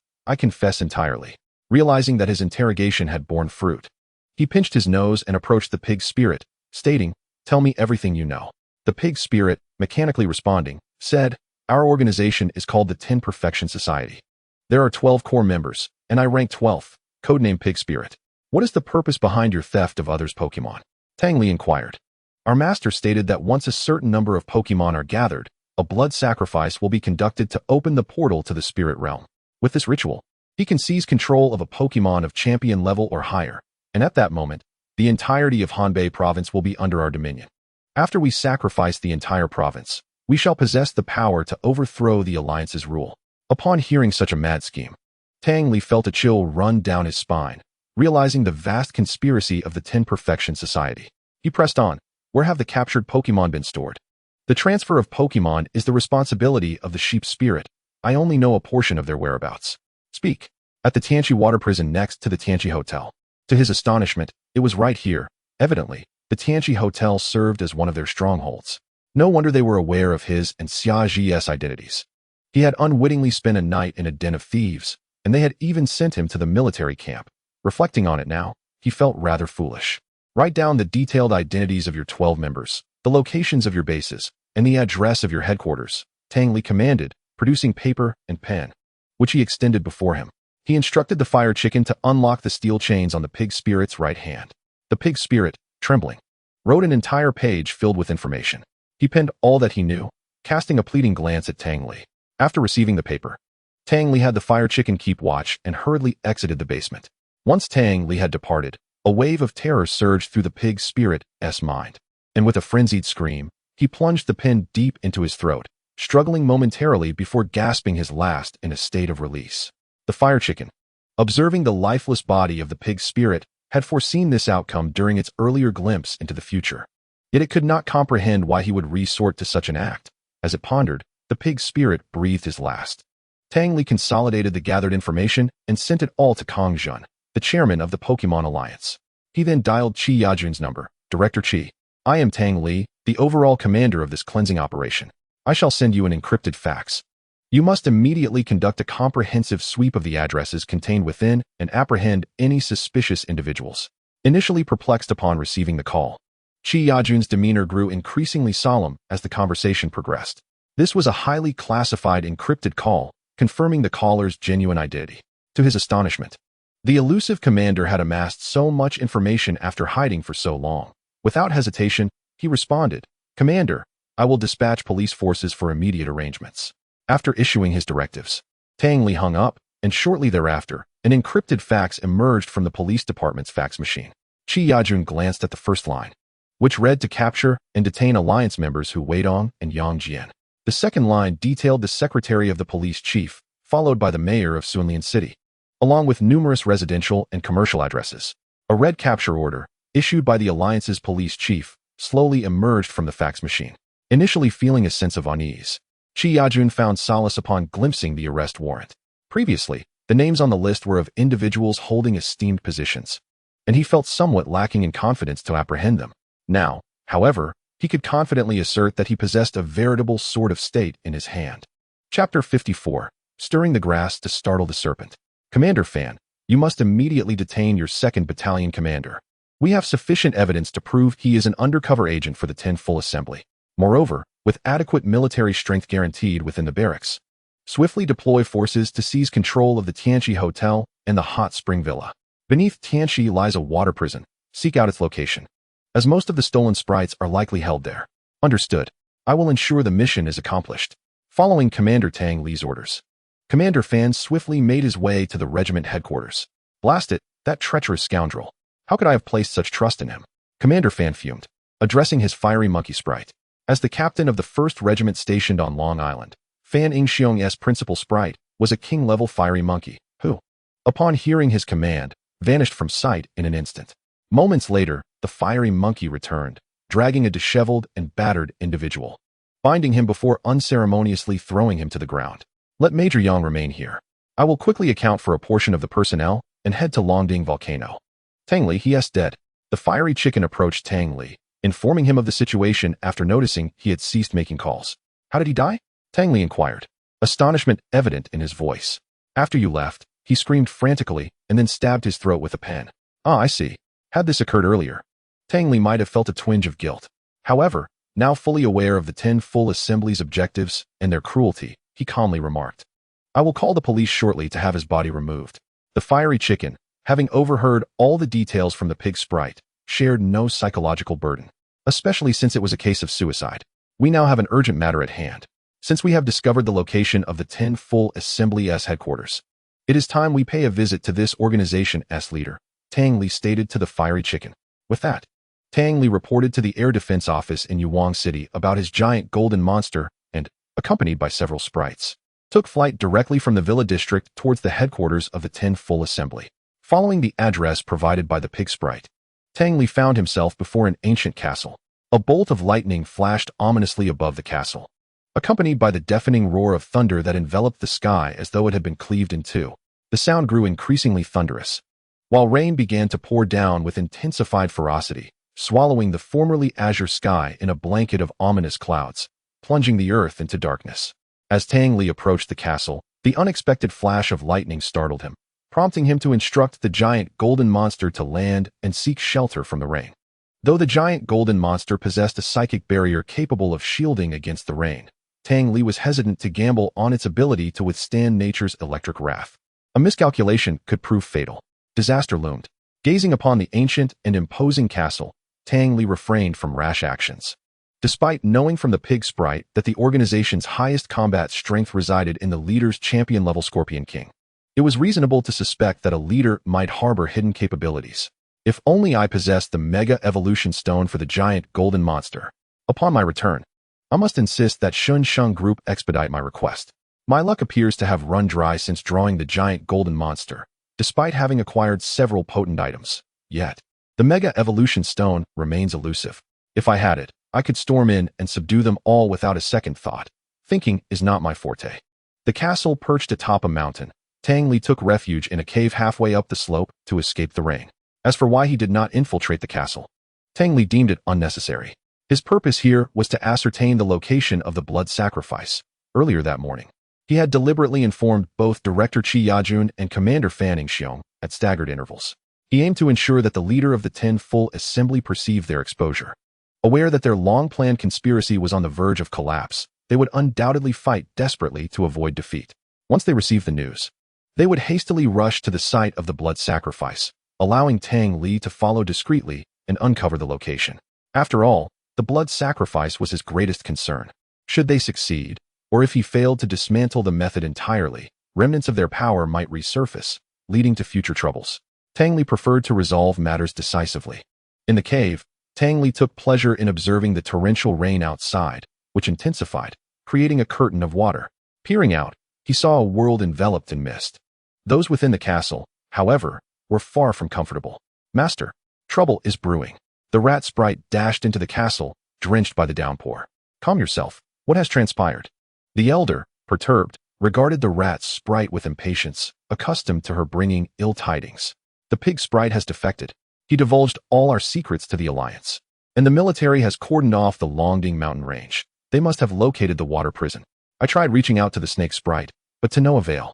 entirely. Realizing that his interrogation had borne fruit, he pinched his nose and approached the pig spirit, stating, tell me everything you know. The pig spirit, mechanically responding, said, our organization is called the 10 Perfection Society. There are 12 core members, and I rank 12th, codename Pig Spirit. What is the purpose behind your theft of others' Pokémon? Tang Li inquired. Our master stated that once a certain number of Pokémon are gathered, a blood sacrifice will be conducted to open the portal to the spirit realm. With this ritual, he can seize control of a Pokémon of champion level or higher, and at that moment, the entirety of Hanbei province will be under our dominion. After we sacrifice the entire province, we shall possess the power to overthrow the Alliance's rule. Upon hearing such a mad scheme, Tang Li felt a chill run down his spine, realizing the vast conspiracy of the 10 Perfection Society. He pressed on, where have the captured Pokémon been stored? The transfer of Pokémon is the responsibility of the sheep spirit. I only know a portion of their whereabouts. Speak. At the Tianqi water prison next to the Tianqi Hotel. To his astonishment, it was right here. Evidently, the Tianqi Hotel served as one of their strongholds. No wonder they were aware of his and Xia Zhi's identities. He had unwittingly spent a night in a den of thieves, and they had even sent him to the military camp. Reflecting on it now, he felt rather foolish. Write down the detailed identities of your 12 members, the locations of your bases, and the address of your headquarters, Tang Li commanded, producing paper and pen, which he extended before him. He instructed the fire chicken to unlock the steel chains on the pig spirit's right hand. The pig spirit, trembling, wrote an entire page filled with information. He penned all that he knew, casting a pleading glance at Tang Li. After receiving the paper, Tang Li had the fire chicken keep watch and hurriedly exited the basement. Once Tang Li had departed, a wave of terror surged through the pig spirit's mind, and with a frenzied scream, he plunged the pen deep into his throat, struggling momentarily before gasping his last in a state of release. The fire chicken, observing the lifeless body of the pig spirit, had foreseen this outcome during its earlier glimpse into the future. Yet it could not comprehend why he would resort to such an act. As it pondered, the pig spirit breathed his last. Tang Li consolidated the gathered information and sent it all to Kong Jun, the chairman of the Pokémon Alliance. He then dialed Qi Yajun's number. Director Qi, I am Tang Li, the overall commander of this cleansing operation. I shall send you an encrypted fax. You must immediately conduct a comprehensive sweep of the addresses contained within and apprehend any suspicious individuals. Initially perplexed upon receiving the call, Qi Yajun's demeanor grew increasingly solemn as the conversation progressed. This was a highly classified encrypted call, confirming the caller's genuine identity. To his astonishment, the elusive commander had amassed so much information after hiding for so long. Without hesitation, he responded, Commander, I will dispatch police forces for immediate arrangements. After issuing his directives, Tang Li hung up, and shortly thereafter, an encrypted fax emerged from the police department's fax machine. Qi Yajun glanced at the first line, which read to capture and detain alliance members Hu Weidong and Yang Jian. The second line detailed the secretary of the police chief, followed by the mayor of Sunlian City, along with numerous residential and commercial addresses. A red capture order, issued by the alliance's police chief, slowly emerged from the fax machine. Initially feeling a sense of unease, Qi Yajun found solace upon glimpsing the arrest warrant. Previously, The names on the list were of individuals holding esteemed positions, and he felt somewhat lacking in confidence to apprehend them. Now, however, he could confidently assert that he possessed a veritable sword of state in his hand. Chapter 54. Stirring the grass to startle the serpent. Commander Fan, you must immediately detain your 2nd Battalion commander. We have sufficient evidence to prove he is an undercover agent for the 10 Full Assembly. Moreover, with adequate military strength guaranteed within the barracks, swiftly deploy forces to seize control of the Tianchi Hotel and the Hot Spring Villa. Beneath Tianchi lies a water prison. Seek out its location, as most of the stolen sprites are likely held there. Understood. I will ensure the mission is accomplished. Following Commander Tang Li's orders, Commander Fan swiftly made his way to the regiment headquarters. Blast it, that treacherous scoundrel. How could I have placed such trust in him? Commander Fan fumed, addressing his fiery monkey sprite. As the captain of the 1st Regiment stationed on Long Island, Fan Ingxiong's principal sprite was a king-level fiery monkey, who, upon hearing his command, vanished from sight in an instant. Moments later, the fiery monkey returned, dragging a disheveled and battered individual, binding him before unceremoniously throwing him to the ground. Let Major Yang remain here. I will quickly account for a portion of the personnel and head to Longding Volcano. Tang Li, he is dead. The fiery chicken approached Tang Li, informing him of the situation after noticing he had ceased making calls. How did he die? Tang Li inquired, astonishment evident in his voice. After you left, he screamed frantically and then stabbed his throat with a pen. Ah, I see. Had this occurred earlier, Tang Li might have felt a twinge of guilt. However, now fully aware of the 10 Full Assembly's objectives and their cruelty, he calmly remarked, I will call the police shortly to have his body removed. The fiery chicken, having overheard all the details from the pig sprite, shared no psychological burden, especially since it was a case of suicide. We now have an urgent matter at hand. Since we have discovered the location of the 10 Full Assembly's headquarters, it is time we pay a visit to this organization's leader, Tang Li stated to the fiery chicken. With that, Tang Li reported to the Air Defense Office in Yuang City about his giant golden monster and, accompanied by several sprites, took flight directly from the Villa District towards the headquarters of the 10 Full Assembly. Following the address provided by the pig sprite, Tang Li found himself before an ancient castle. A bolt of lightning flashed ominously above the castle, accompanied by the deafening roar of thunder that enveloped the sky as though it had been cleaved in two. The sound grew increasingly thunderous, while rain began to pour down with intensified ferocity, swallowing the formerly azure sky in a blanket of ominous clouds, plunging the earth into darkness. As Tang Li approached the castle, the unexpected flash of lightning startled him, prompting him to instruct the giant golden monster to land and seek shelter from the rain. Though the giant golden monster possessed a psychic barrier capable of shielding against the rain, Tang Li was hesitant to gamble on its ability to withstand nature's electric wrath. A miscalculation could prove fatal. Disaster loomed. Gazing upon the ancient and imposing castle, Tang Li refrained from rash actions. Despite knowing from the pig sprite that the organization's highest combat strength resided in the leader's champion-level Scorpion King, it was reasonable to suspect that a leader might harbor hidden capabilities. If only I possessed the Mega Evolution Stone for the giant golden monster. Upon my return, I must insist that Shun Sheng Group expedite my request. My luck appears to have run dry since drawing the giant golden monster, despite having acquired several potent items. Yet, the Mega Evolution Stone remains elusive. If I had it, I could storm in and subdue them all without a second thought. Thinking is not my forte. The castle perched atop a mountain. Tang Li took refuge in a cave halfway up the slope to escape the rain. As for why he did not infiltrate the castle, Tang Li deemed it unnecessary. His purpose here was to ascertain the location of the blood sacrifice. Earlier that morning, he had deliberately informed both Director Qi Yajun and Commander Fan Ingxiong at staggered intervals. He aimed to ensure that the leader of the 10 Full Assembly perceived their exposure. Aware that their long-planned conspiracy was on the verge of collapse, they would undoubtedly fight desperately to avoid defeat. Once they received the news, they would hastily rush to the site of the blood sacrifice, allowing Tang Li to follow discreetly and uncover the location. After all, the blood sacrifice was his greatest concern. Should they succeed, or if he failed to dismantle the method entirely, remnants of their power might resurface, leading to future troubles. Tang Li preferred to resolve matters decisively. In the cave, Tang Li took pleasure in observing the torrential rain outside, which intensified, creating a curtain of water. Peering out, he saw a world enveloped in mist. Those within the castle, however, were far from comfortable. Master, trouble is brewing. The rat sprite dashed into the castle, drenched by the downpour. Calm yourself. What has transpired? The elder, perturbed, regarded the rat sprite with impatience, accustomed to her bringing ill tidings. The pig sprite has defected. He divulged all our secrets to the Alliance. And the military has cordoned off the Longding mountain range. They must have located the water prison. I tried reaching out to the snake sprite, but to no avail.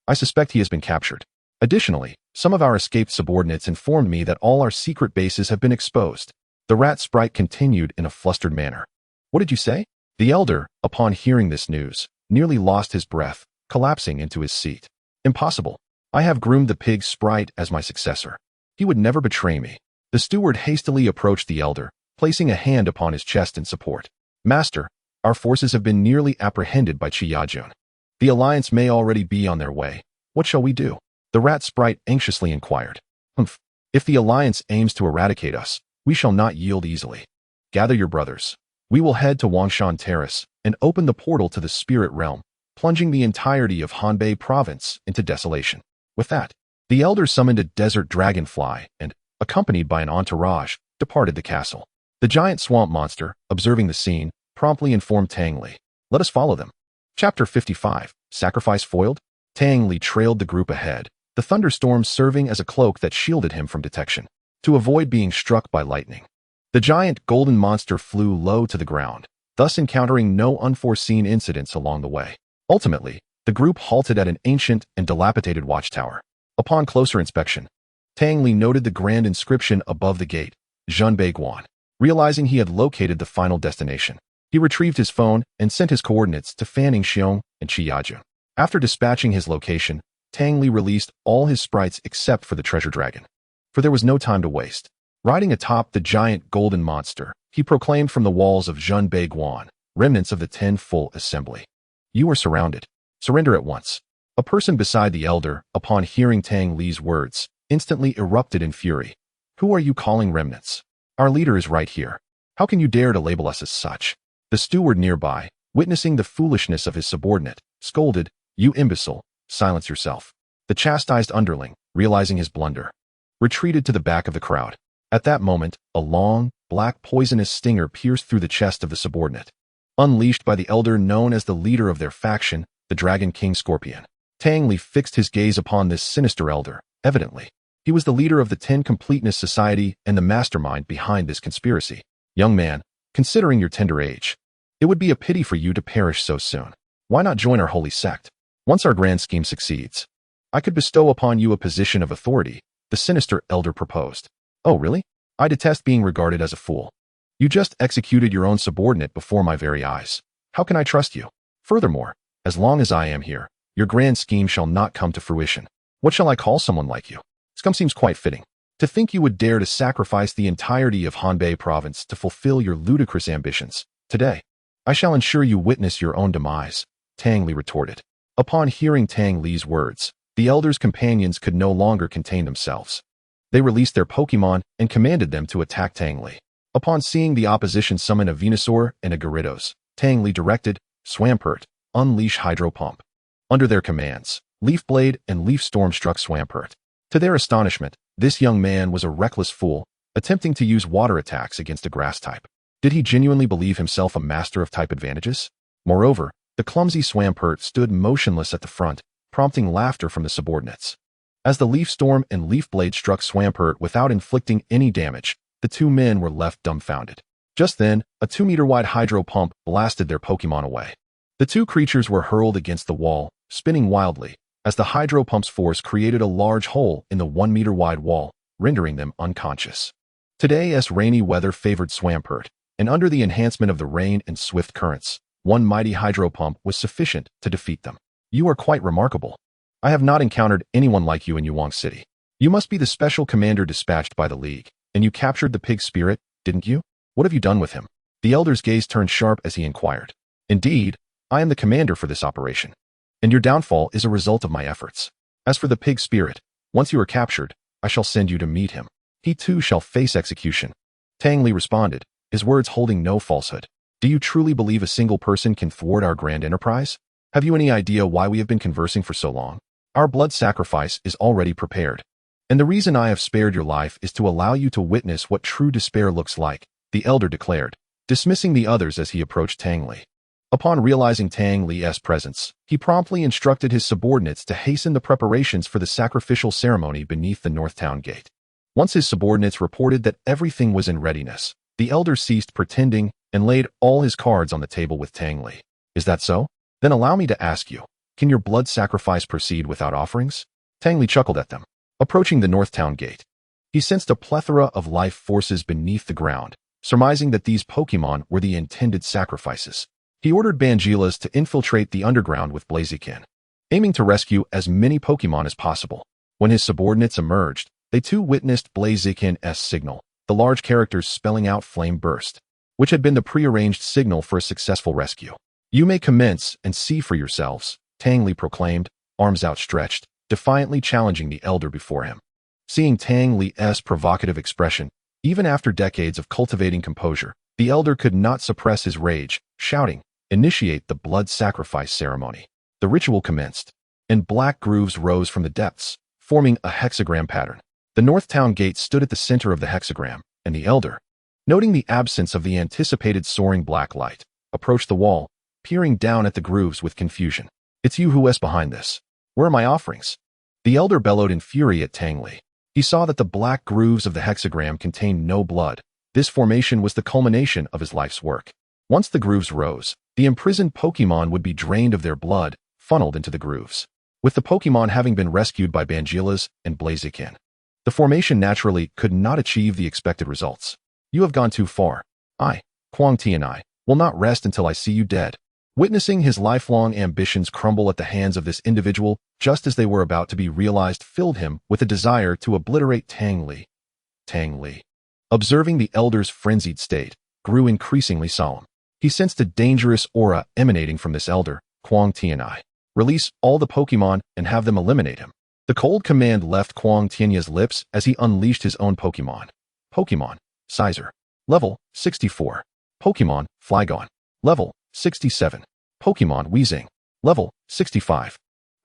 I suspect he has been captured. Additionally, some of our escaped subordinates informed me that all our secret bases have been exposed. The rat sprite continued in a flustered manner. What did you say? The elder, upon hearing this news, nearly lost his breath, collapsing into his seat. Impossible. I have groomed the pig sprite as my successor. He would never betray me. The steward hastily approached the elder, placing a hand upon his chest in support. Master, our forces have been nearly apprehended by Chiyajun. The Alliance may already be on their way. What shall we do? The rat sprite anxiously inquired. Humph. If the Alliance aims to eradicate us, we shall not yield easily. Gather your brothers. We will head to Wangshan Terrace and open the portal to the spirit realm, plunging the entirety of Hanbei province into desolation. With that, the elder summoned a desert dragonfly and, accompanied by an entourage, departed the castle. The giant swamp monster, observing the scene, promptly informed Tang Li. Let us follow them. Chapter 55, Sacrifice Foiled? Tang Li trailed the group ahead, the thunderstorm serving as a cloak that shielded him from detection, to avoid being struck by lightning. The giant golden monster flew low to the ground, thus encountering no unforeseen incidents along the way. Ultimately, the group halted at an ancient and dilapidated watchtower. Upon closer inspection, Tang Li noted the grand inscription above the gate, Zhunbei Guan. Realizing he had located the final destination, he retrieved his phone and sent his coordinates to Fanning Xiong and Chiyajun. After dispatching his location, Tang Li released all his sprites except for the treasure dragon. For there was no time to waste. Riding atop the giant golden monster, he proclaimed from the walls of Zhunbei Guan, remnants of the 10 full assembly. You are surrounded. Surrender at once. A person beside the elder, upon hearing Tang Li's words, instantly erupted in fury. Who are you calling remnants? Our leader is right here. How can you dare to label us as such? The steward nearby, witnessing the foolishness of his subordinate, scolded, You imbecile, silence yourself. The chastised underling, realizing his blunder, retreated to the back of the crowd. At that moment, a long, black poisonous stinger pierced through the chest of the subordinate. Unleashed by the elder known as the leader of their faction, the Dragon King Scorpion. Tang Li fixed his gaze upon this sinister elder, evidently. He was the leader of the 10 Completeness Society and the mastermind behind this conspiracy. Young man, considering your tender age, it would be a pity for you to perish so soon. Why not join our holy sect? Once our grand scheme succeeds, I could bestow upon you a position of authority, the sinister elder proposed. Oh, really? I detest being regarded as a fool. You just executed your own subordinate before my very eyes. How can I trust you? Furthermore, as long as I am here, your grand scheme shall not come to fruition. What shall I call someone like you? Scum seems quite fitting. To think you would dare to sacrifice the entirety of Hanbei province to fulfill your ludicrous ambitions. Today, I shall ensure you witness your own demise, Tang Li retorted. Upon hearing Tang Li's words, the elder's companions could no longer contain themselves. They released their Pokémon and commanded them to attack Tang Li. Upon seeing the opposition summon a Venusaur and a Gyarados, Tang Li directed, Swampert, unleash Hydro Pump. Under their commands, Leaf Blade and Leaf Storm struck Swampert. To their astonishment, this young man was a reckless fool, attempting to use water attacks against a grass type. Did he genuinely believe himself a master of type advantages? Moreover, the clumsy Swampert stood motionless at the front, prompting laughter from the subordinates. As the Leaf Storm and Leaf Blade struck Swampert without inflicting any damage, the two men were left dumbfounded. Just then, a 2-meter-wide Hydro Pump blasted their Pokémon away. The two creatures were hurled against the wall, spinning wildly, as the Hydro Pump's force created a large hole in the 1-meter-wide wall, rendering them unconscious. Today's rainy weather favored Swampert, and under the enhancement of the rain and swift currents, one mighty Hydro Pump was sufficient to defeat them. You are quite remarkable. I have not encountered anyone like you in Yuang City. You must be the special commander dispatched by the League, and you captured the pig spirit, didn't you? What have you done with him? The elder's gaze turned sharp as he inquired. Indeed, I am the commander for this operation, and your downfall is a result of my efforts. As for the pig spirit, once you are captured, I shall send you to meet him. He too shall face execution. Tang Li responded, his words holding no falsehood. Do you truly believe a single person can thwart our grand enterprise? Have you any idea why we have been conversing for so long? Our blood sacrifice is already prepared. And the reason I have spared your life is to allow you to witness what true despair looks like, the elder declared, dismissing the others as he approached Tang Li. Upon realizing Tang Li's presence, he promptly instructed his subordinates to hasten the preparations for the sacrificial ceremony beneath the North Town Gate. Once his subordinates reported that everything was in readiness, the elder ceased pretending and laid all his cards on the table with Tang Li. Is that so? Then allow me to ask you, can your blood sacrifice proceed without offerings? Tang Li chuckled at them. Approaching the North Town Gate, he sensed a plethora of life forces beneath the ground, surmising that these Pokémon were the intended sacrifices. He ordered Bangilas to infiltrate the underground with Blaziken, aiming to rescue as many Pokémon as possible. When his subordinates emerged, they too witnessed Blaziken's signal, the large characters spelling out Flame Burst, which had been the prearranged signal for a successful rescue. You may commence and see for yourselves, Tang Li proclaimed, arms outstretched, defiantly challenging the elder before him. Seeing Tang Li's provocative expression, even after decades of cultivating composure, the elder could not suppress his rage, shouting, "Initiate the blood sacrifice ceremony." The ritual commenced, and black grooves rose from the depths, forming a hexagram pattern. The North Town Gate stood at the center of the hexagram, and the elder, noting the absence of the anticipated soaring black light, approached the wall, peering down at the grooves with confusion. "It's you who's behind this. Where are my offerings?" The elder bellowed in fury at Tang Li. He saw that the black grooves of the hexagram contained no blood. This formation was the culmination of his life's work. Once the grooves rose, the imprisoned Pokémon would be drained of their blood, funneled into the grooves. With the Pokémon having been rescued by Bangilas and Blaziken, the formation naturally could not achieve the expected results. "You have gone too far. Quang Ti and I, will not rest until I see you dead." Witnessing his lifelong ambitions crumble at the hands of this individual just as they were about to be realized filled him with a desire to obliterate Tang Li. Tang Li, observing the elder's frenzied state, grew increasingly solemn. He sensed a dangerous aura emanating from this elder. "Quang Ti and I, release all the Pokémon and have them eliminate him." The cold command left Quang Tianya's lips as he unleashed his own Pokémon. Pokémon, Sizer. Level 64. Pokémon, Flygon. Level 67. Pokémon, Weezing. Level 65.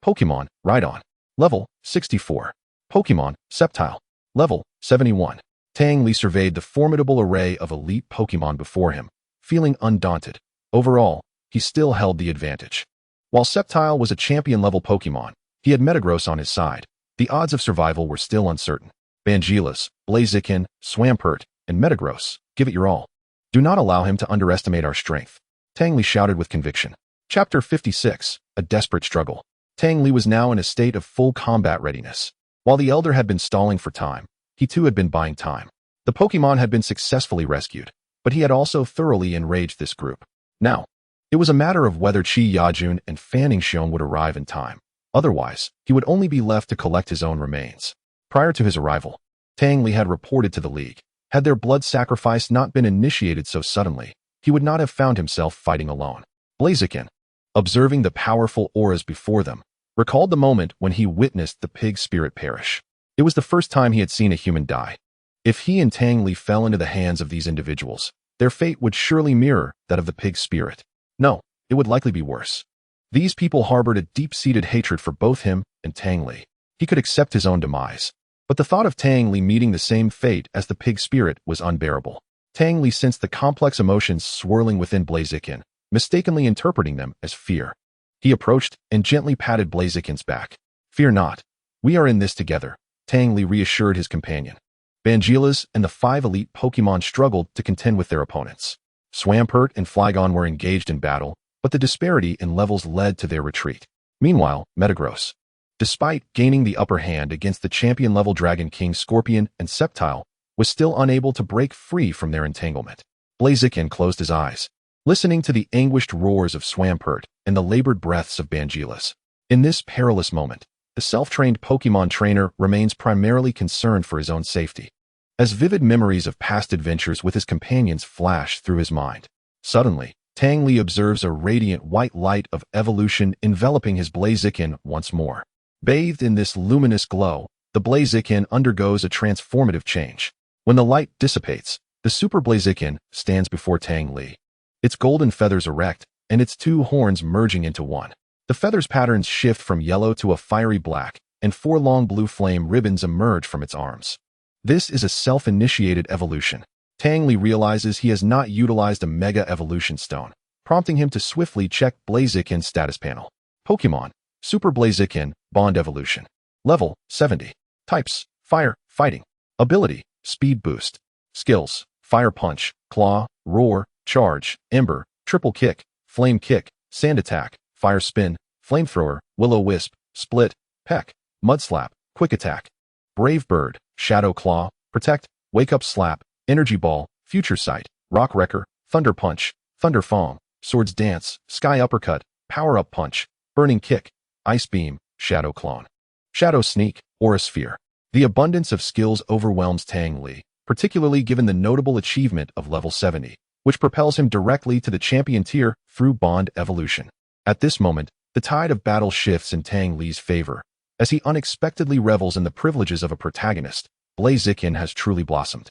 Pokémon, Rhydon. Level 64. Pokémon, Sceptile. Level 71. Tang Li surveyed the formidable array of elite Pokémon before him, feeling undaunted. Overall, he still held the advantage. While Sceptile was a champion-level Pokémon, he had Metagross on his side. The odds of survival were still uncertain. Bangilas, Blaziken, Swampert, and Metagross, give it your all. Do not allow him to underestimate our strength. Tang Li shouted with conviction. Chapter 56, A Desperate Struggle. Tang Li was now in a state of full combat readiness. While the elder had been stalling for time, he too had been buying time. The Pokémon had been successfully rescued, but he had also thoroughly enraged this group. Now, it was a matter of whether Chi Yajun and Fanning Xiong would arrive in time. Otherwise, he would only be left to collect his own remains. Prior to his arrival, Tang Li had reported to the League. Had their blood sacrifice not been initiated so suddenly, he would not have found himself fighting alone. Blaziken, observing the powerful auras before them, recalled the moment when he witnessed the pig spirit perish. It was the first time he had seen a human die. If he and Tang Li fell into the hands of these individuals, their fate would surely mirror that of the pig spirit. No, it would likely be worse. These people harbored a deep-seated hatred for both him and Tang Li. He could accept his own demise, but the thought of Tang Li meeting the same fate as the pig spirit was unbearable. Tang Li sensed the complex emotions swirling within Blaziken, mistakenly interpreting them as fear. He approached and gently patted Blaziken's back. "Fear not. We are in this together," Tang Li reassured his companion. Bangilas and the 5 elite Pokémon struggled to contend with their opponents. Swampert and Flygon were engaged in battle, but the disparity in levels led to their retreat. Meanwhile, Metagross, despite gaining the upper hand against the champion-level Dragon King Scorpion and Sceptile, was still unable to break free from their entanglement. Blaziken closed his eyes, listening to the anguished roars of Swampert and the labored breaths of Bangilas. In this perilous moment, the self-trained Pokémon trainer remains primarily concerned for his own safety. As vivid memories of past adventures with his companions flash through his mind, suddenly, Tang Li observes a radiant white light of evolution enveloping his Blaziken once more. Bathed in this luminous glow, the Blaziken undergoes a transformative change. When the light dissipates, the Super Blaziken stands before Tang Li, its golden feathers erect and its 2 horns merging into one. The feathers' patterns shift from yellow to a fiery black, and 4 long blue flame ribbons emerge from its arms. This is a self-initiated evolution. Tang Li realizes he has not utilized a Mega Evolution Stone, prompting him to swiftly check Blaziken's status panel. Pokémon: Super Blaziken, Bond Evolution. Level: 70. Types: Fire, Fighting. Ability: Speed Boost. Skills: Fire Punch, Claw, Roar, Charge, Ember, Triple Kick, Flame Kick, Sand Attack, Fire Spin, Flamethrower, Will-O-Wisp, Split, Peck, Mud Slap, Quick Attack. Brave Bird, Shadow Claw, Protect, Wake Up Slap, Energy Ball, Future Sight, Rock Wrecker, Thunder Punch, Thunder Foam, Swords Dance, Sky Uppercut, Power Up Punch, Burning Kick, Ice Beam, Shadow Clone. Shadow Sneak, Aura Sphere. The abundance of skills overwhelms Tang Li, particularly given the notable achievement of level 70, which propels him directly to the champion tier through Bond Evolution. At this moment, the tide of battle shifts in Tang Li's favor. As he unexpectedly revels in the privileges of a protagonist, Blaziken has truly blossomed.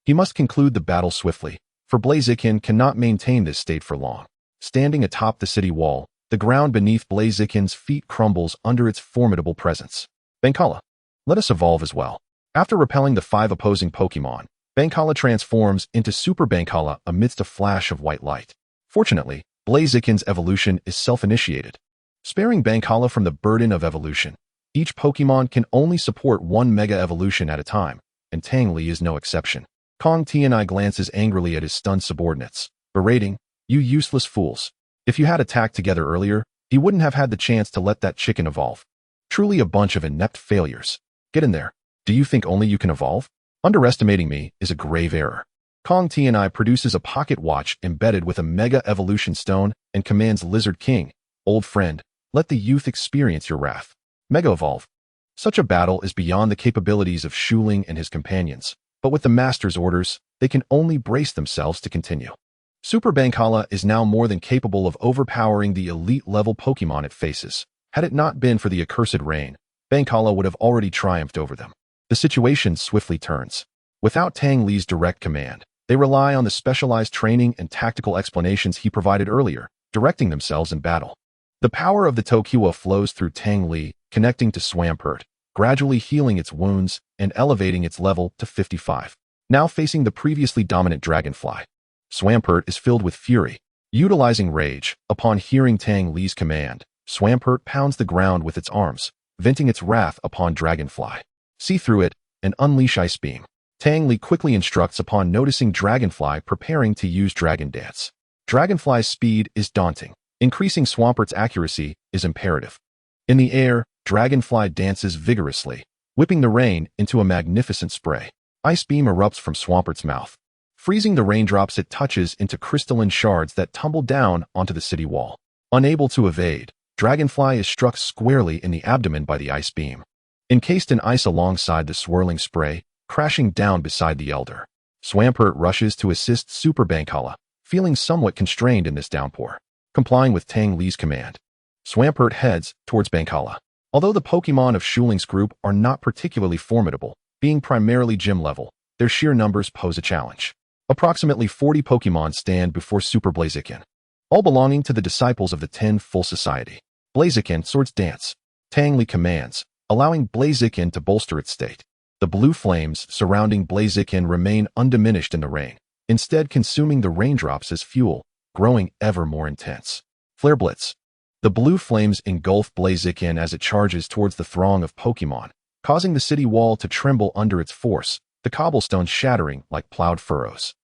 He must conclude the battle swiftly, for Blaziken cannot maintain this state for long. Standing atop the city wall, the ground beneath Blaziken's feet crumbles under its formidable presence. Bankala. Let us evolve as well. After repelling the 5 opposing Pokémon, Bankala transforms into Super Bankala amidst a flash of white light. Fortunately, Blaziken's evolution is self-initiated. Sparing Bankala from the burden of evolution, each Pokémon can only support one Mega Evolution at a time, and Tang Li is no exception. Kong Tianai glances angrily at his stunned subordinates, berating, "You useless fools. If you had attacked together earlier, he wouldn't have had the chance to let that chicken evolve. Truly a bunch of inept failures. Get in there. Do you think only you can evolve? Underestimating me is a grave error." Kong Tianai produces a pocket watch embedded with a Mega Evolution Stone and commands Lizard King, "Old friend, let the youth experience your wrath. Mega Evolve." Such a battle is beyond the capabilities of Shuling and his companions, but with the Master's orders, they can only brace themselves to continue. Super Bankala is now more than capable of overpowering the elite-level Pokémon it faces. Had it not been for the accursed rain, Bankala would have already triumphed over them. The situation swiftly turns. Without Tang Li's direct command, they rely on the specialized training and tactical explanations he provided earlier, directing themselves in battle. The power of the Tokiwa flows through Tang Li, connecting to Swampert, gradually healing its wounds and elevating its level to 55. Now facing the previously dominant Dragonfly, Swampert is filled with fury. Utilizing rage, upon hearing Tang Li's command, Swampert pounds the ground with its arms, venting its wrath upon Dragonfly. See through it and unleash Ice Beam. Tang Li quickly instructs upon noticing Dragonfly preparing to use Dragon Dance. Dragonfly's speed is daunting. Increasing Swampert's accuracy is imperative. In the air, Dragonfly dances vigorously, whipping the rain into a magnificent spray. Ice Beam erupts from Swampert's mouth, freezing the raindrops it touches into crystalline shards that tumble down onto the city wall. Unable to evade, Dragonfly is struck squarely in the abdomen by the Ice Beam, encased in ice alongside the swirling spray, crashing down beside the Elder. Swampert rushes to assist Super Bankala, feeling somewhat constrained in this downpour. Complying with Tang Li's command, Swampert heads towards Bankala. Although the Pokémon of Shuling's group are not particularly formidable, being primarily gym level, their sheer numbers pose a challenge. Approximately 40 Pokémon stand before Super Blaziken, all belonging to the disciples of the 10 Full Society. Blaziken Swords Dance. Tang Li commands, allowing Blaziken to bolster its state. The blue flames surrounding Blaziken remain undiminished in the rain, instead consuming the raindrops as fuel, growing ever more intense. Flare Blitz. The blue flames engulf Blaziken as it charges towards the throng of Pokémon, causing the city wall to tremble under its force, the cobblestones shattering like plowed furrows.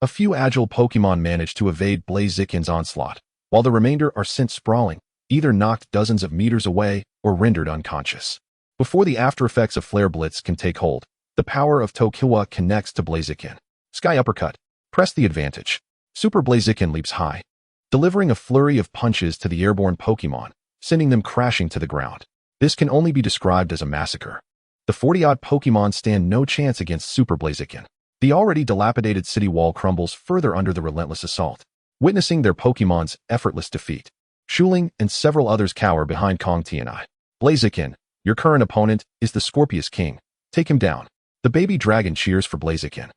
A few agile Pokémon manage to evade Blaziken's onslaught, while the remainder are sent sprawling, either knocked dozens of meters away or rendered unconscious. Before the aftereffects of Flare Blitz can take hold, the power of Tokiwa connects to Blaziken. Sky Uppercut. Press the advantage. Super Blaziken leaps high, delivering a flurry of punches to the airborne Pokémon, sending them crashing to the ground. This can only be described as a massacre. The 40-odd Pokémon stand no chance against Super Blaziken. The already dilapidated city wall crumbles further under the relentless assault. Witnessing their Pokémon's effortless defeat, Shuling and several others cower behind Kong Tianai. Blaziken, your current opponent is the Scorpius King. Take him down. The baby dragon cheers for Blaziken.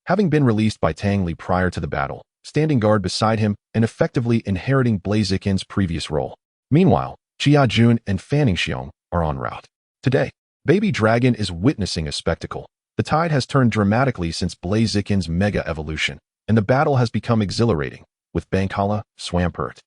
Having been released by Tang Li prior to the battle, standing guard beside him and effectively inheriting Blaziken's previous role. Meanwhile, Jia Jun and Fanning Xiong are en route. Today, Baby Dragon is witnessing a spectacle. The tide has turned dramatically since Blaziken's Mega Evolution, and the battle has become exhilarating, with Bankala, Swampert,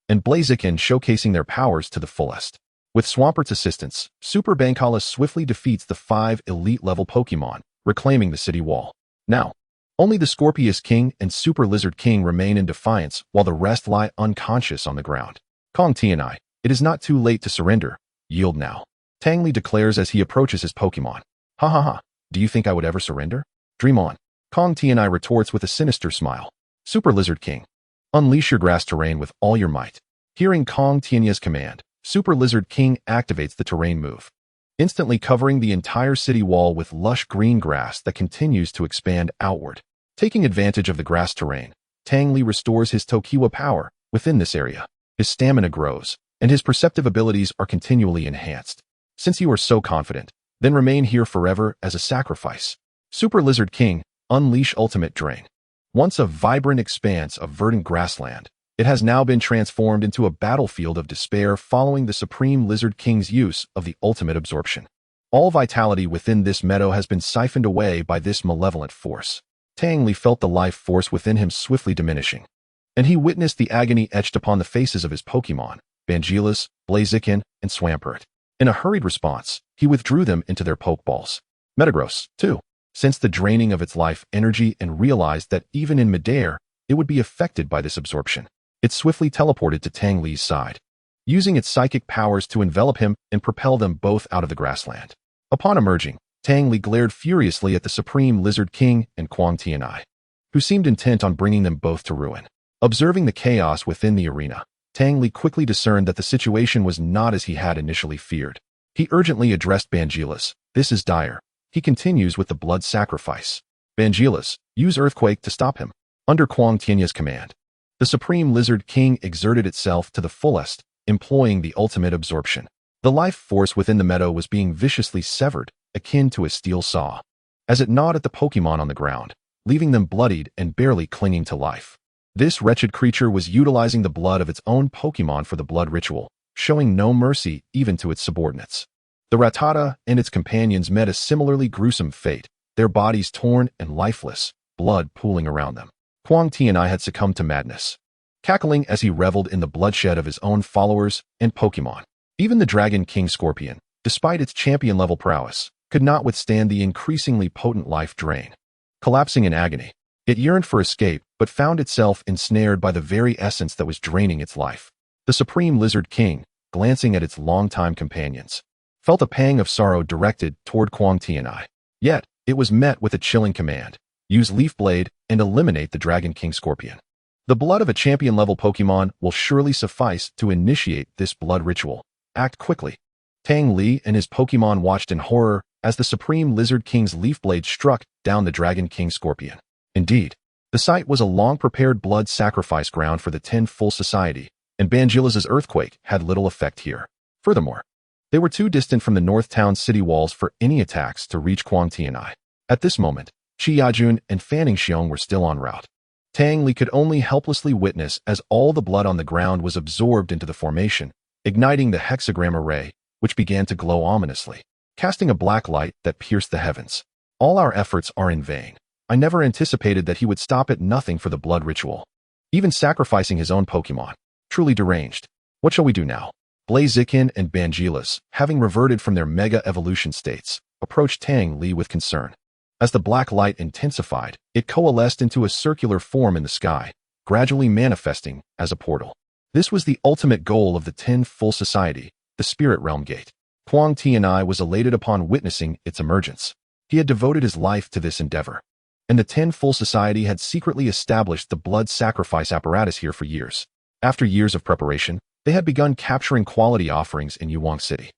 and Blaziken showcasing their powers to the fullest. With Swampert's assistance, Super Bankala swiftly defeats the 5 elite-level Pokémon, reclaiming the city wall. Now, only the Scorpius King and Super Lizard King remain in defiance while the rest lie unconscious on the ground. Kong Tianai, it is not too late to surrender. Yield now. Tang Li declares as he approaches his Pokémon. Ha ha ha, do you think I would ever surrender? Dream on. Kong Tianai retorts with a sinister smile. Super Lizard King, unleash your grass terrain with all your might. Hearing Kong Tianai's command, Super Lizard King activates the terrain move, instantly covering the entire city wall with lush green grass that continues to expand outward. Taking advantage of the grass terrain, Tang Li restores his Tokiwa power within this area. His stamina grows, and his perceptive abilities are continually enhanced. Since you are so confident, then remain here forever as a sacrifice. Super Lizard King, unleash ultimate drain. Once a vibrant expanse of verdant grassland, it has now been transformed into a battlefield of despair following the Supreme Lizard King's use of the ultimate absorption. All vitality within this meadow has been siphoned away by this malevolent force. Tang Li felt the life force within him swiftly diminishing, and he witnessed the agony etched upon the faces of his Pokémon, Bangelis, Blaziken, and Swampert. In a hurried response, he withdrew them into their Pokeballs. Metagross, too, sensed the draining of its life energy and realized that even in midair, it would be affected by this absorption. It swiftly teleported to Tang Li's side, using its psychic powers to envelop him and propel them both out of the grassland. Upon emerging, Tang Li glared furiously at the Supreme Lizard King and Kong Tianai, who seemed intent on bringing them both to ruin. Observing the chaos within the arena, Tang Li quickly discerned that the situation was not as he had initially feared. He urgently addressed Bangelis. This is dire. He continues with the blood sacrifice. Bangelis, use Earthquake to stop him. Under Kong Tianai's command, the Supreme Lizard King exerted itself to the fullest, employing the ultimate absorption. The life force within the meadow was being viciously severed, akin to a steel saw, as it gnawed at the Pokémon on the ground, leaving them bloodied and barely clinging to life. This wretched creature was utilizing the blood of its own Pokémon for the blood ritual, showing no mercy even to its subordinates. The Rattata and its companions met a similarly gruesome fate, their bodies torn and lifeless, blood pooling around them. Kong Tianai had succumbed to madness, cackling as he reveled in the bloodshed of his own followers and Pokémon. Even the Dragon King Scorpion, despite its champion-level prowess, could not withstand the increasingly potent life drain. Collapsing in agony, it yearned for escape but found itself ensnared by the very essence that was draining its life. The Supreme Lizard King, glancing at its longtime companions, felt a pang of sorrow directed toward Kong Tianai. Yet, it was met with a chilling command. Use Leaf Blade and eliminate the Dragon King Scorpion. The blood of a champion-level Pokémon will surely suffice to initiate this blood ritual. Act quickly. Tang Li and his Pokémon watched in horror as the Supreme Lizard King's Leaf Blade struck down the Dragon King Scorpion. Indeed, the site was a long-prepared blood sacrifice ground for the 10 Full Society, and Bangelis' Earthquake had little effect here. Furthermore, they were too distant from the North Town city walls for any attacks to reach Kong Tianai. At this moment, Chi Yajun and Fanning Xiong were still en route. Tang Li could only helplessly witness as all the blood on the ground was absorbed into the formation, igniting the hexagram array, which began to glow ominously, casting a black light that pierced the heavens. All our efforts are in vain. I never anticipated that he would stop at nothing for the blood ritual, even sacrificing his own Pokémon. Truly deranged. What shall we do now? Blaziken and Bangelis, having reverted from their mega evolution states, approached Tang Li with concern. As the black light intensified, it coalesced into a circular form in the sky, gradually manifesting as a portal. This was the ultimate goal of the 10 Full Society, the Spirit Realm Gate. Kong Tianai was elated upon witnessing its emergence. He had devoted his life to this endeavor, and the 10 Full Society had secretly established the blood sacrifice apparatus here for years. After years of preparation, they had begun capturing quality offerings in Yuwang City.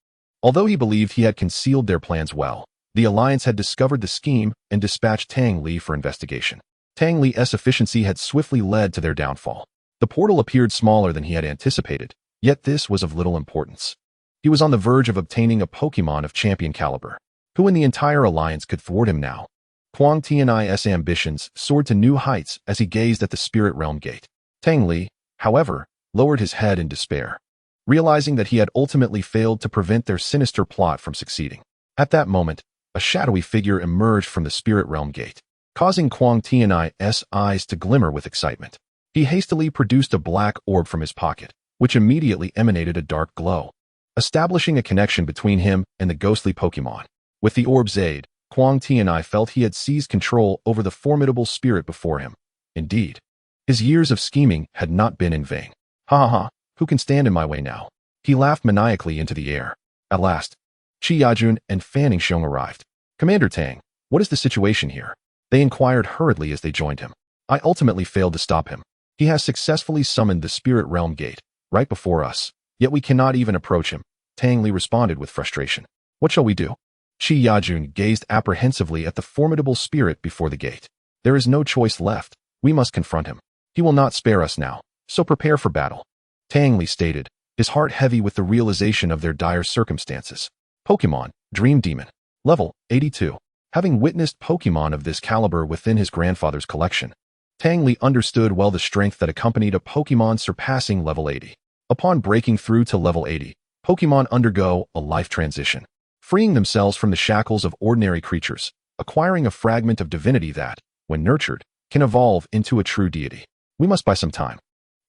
Although he believed he had concealed their plans well, the Alliance had discovered the scheme and dispatched Tang Li for investigation. Tang Li's efficiency had swiftly led to their downfall. The portal appeared smaller than he had anticipated, yet this was of little importance. He was on the verge of obtaining a Pokémon of champion caliber. Who in the entire Alliance could thwart him now? Kong Tianai's ambitions soared to new heights as he gazed at the Spirit Realm Gate. Tang Li, however, lowered his head in despair, realizing that he had ultimately failed to prevent their sinister plot from succeeding. At that moment, a shadowy figure emerged from the Spirit Realm Gate, causing Kong Tianai's eyes to glimmer with excitement. He hastily produced a black orb from his pocket, which immediately emanated a dark glow, establishing a connection between him and the ghostly Pokémon. With the orb's aid, Quang Tianai felt he had seized control over the formidable spirit before him. Indeed, his years of scheming had not been in vain. Ha ha ha, who can stand in my way now? He laughed maniacally into the air. At last, Qi Yajun and Fanning Xiong arrived. Commander Tang, what is the situation here? They inquired hurriedly as they joined him. I ultimately failed to stop him. He has successfully summoned the Spirit Realm Gate, right before us, yet we cannot even approach him, Tang Li responded with frustration. What shall we do? Qi Yajun gazed apprehensively at the formidable spirit before the gate. There is no choice left. We must confront him. He will not spare us now, so prepare for battle. Tang Li stated, his heart heavy with the realization of their dire circumstances. Pokémon, Dream Demon. Level 82. Having witnessed Pokémon of this caliber within his grandfather's collection, Tang Li understood well the strength that accompanied a Pokémon surpassing level 80. Upon breaking through to level 80, Pokémon undergo a life transition, freeing themselves from the shackles of ordinary creatures, acquiring a fragment of divinity that, when nurtured, can evolve into a true deity. We must buy some time.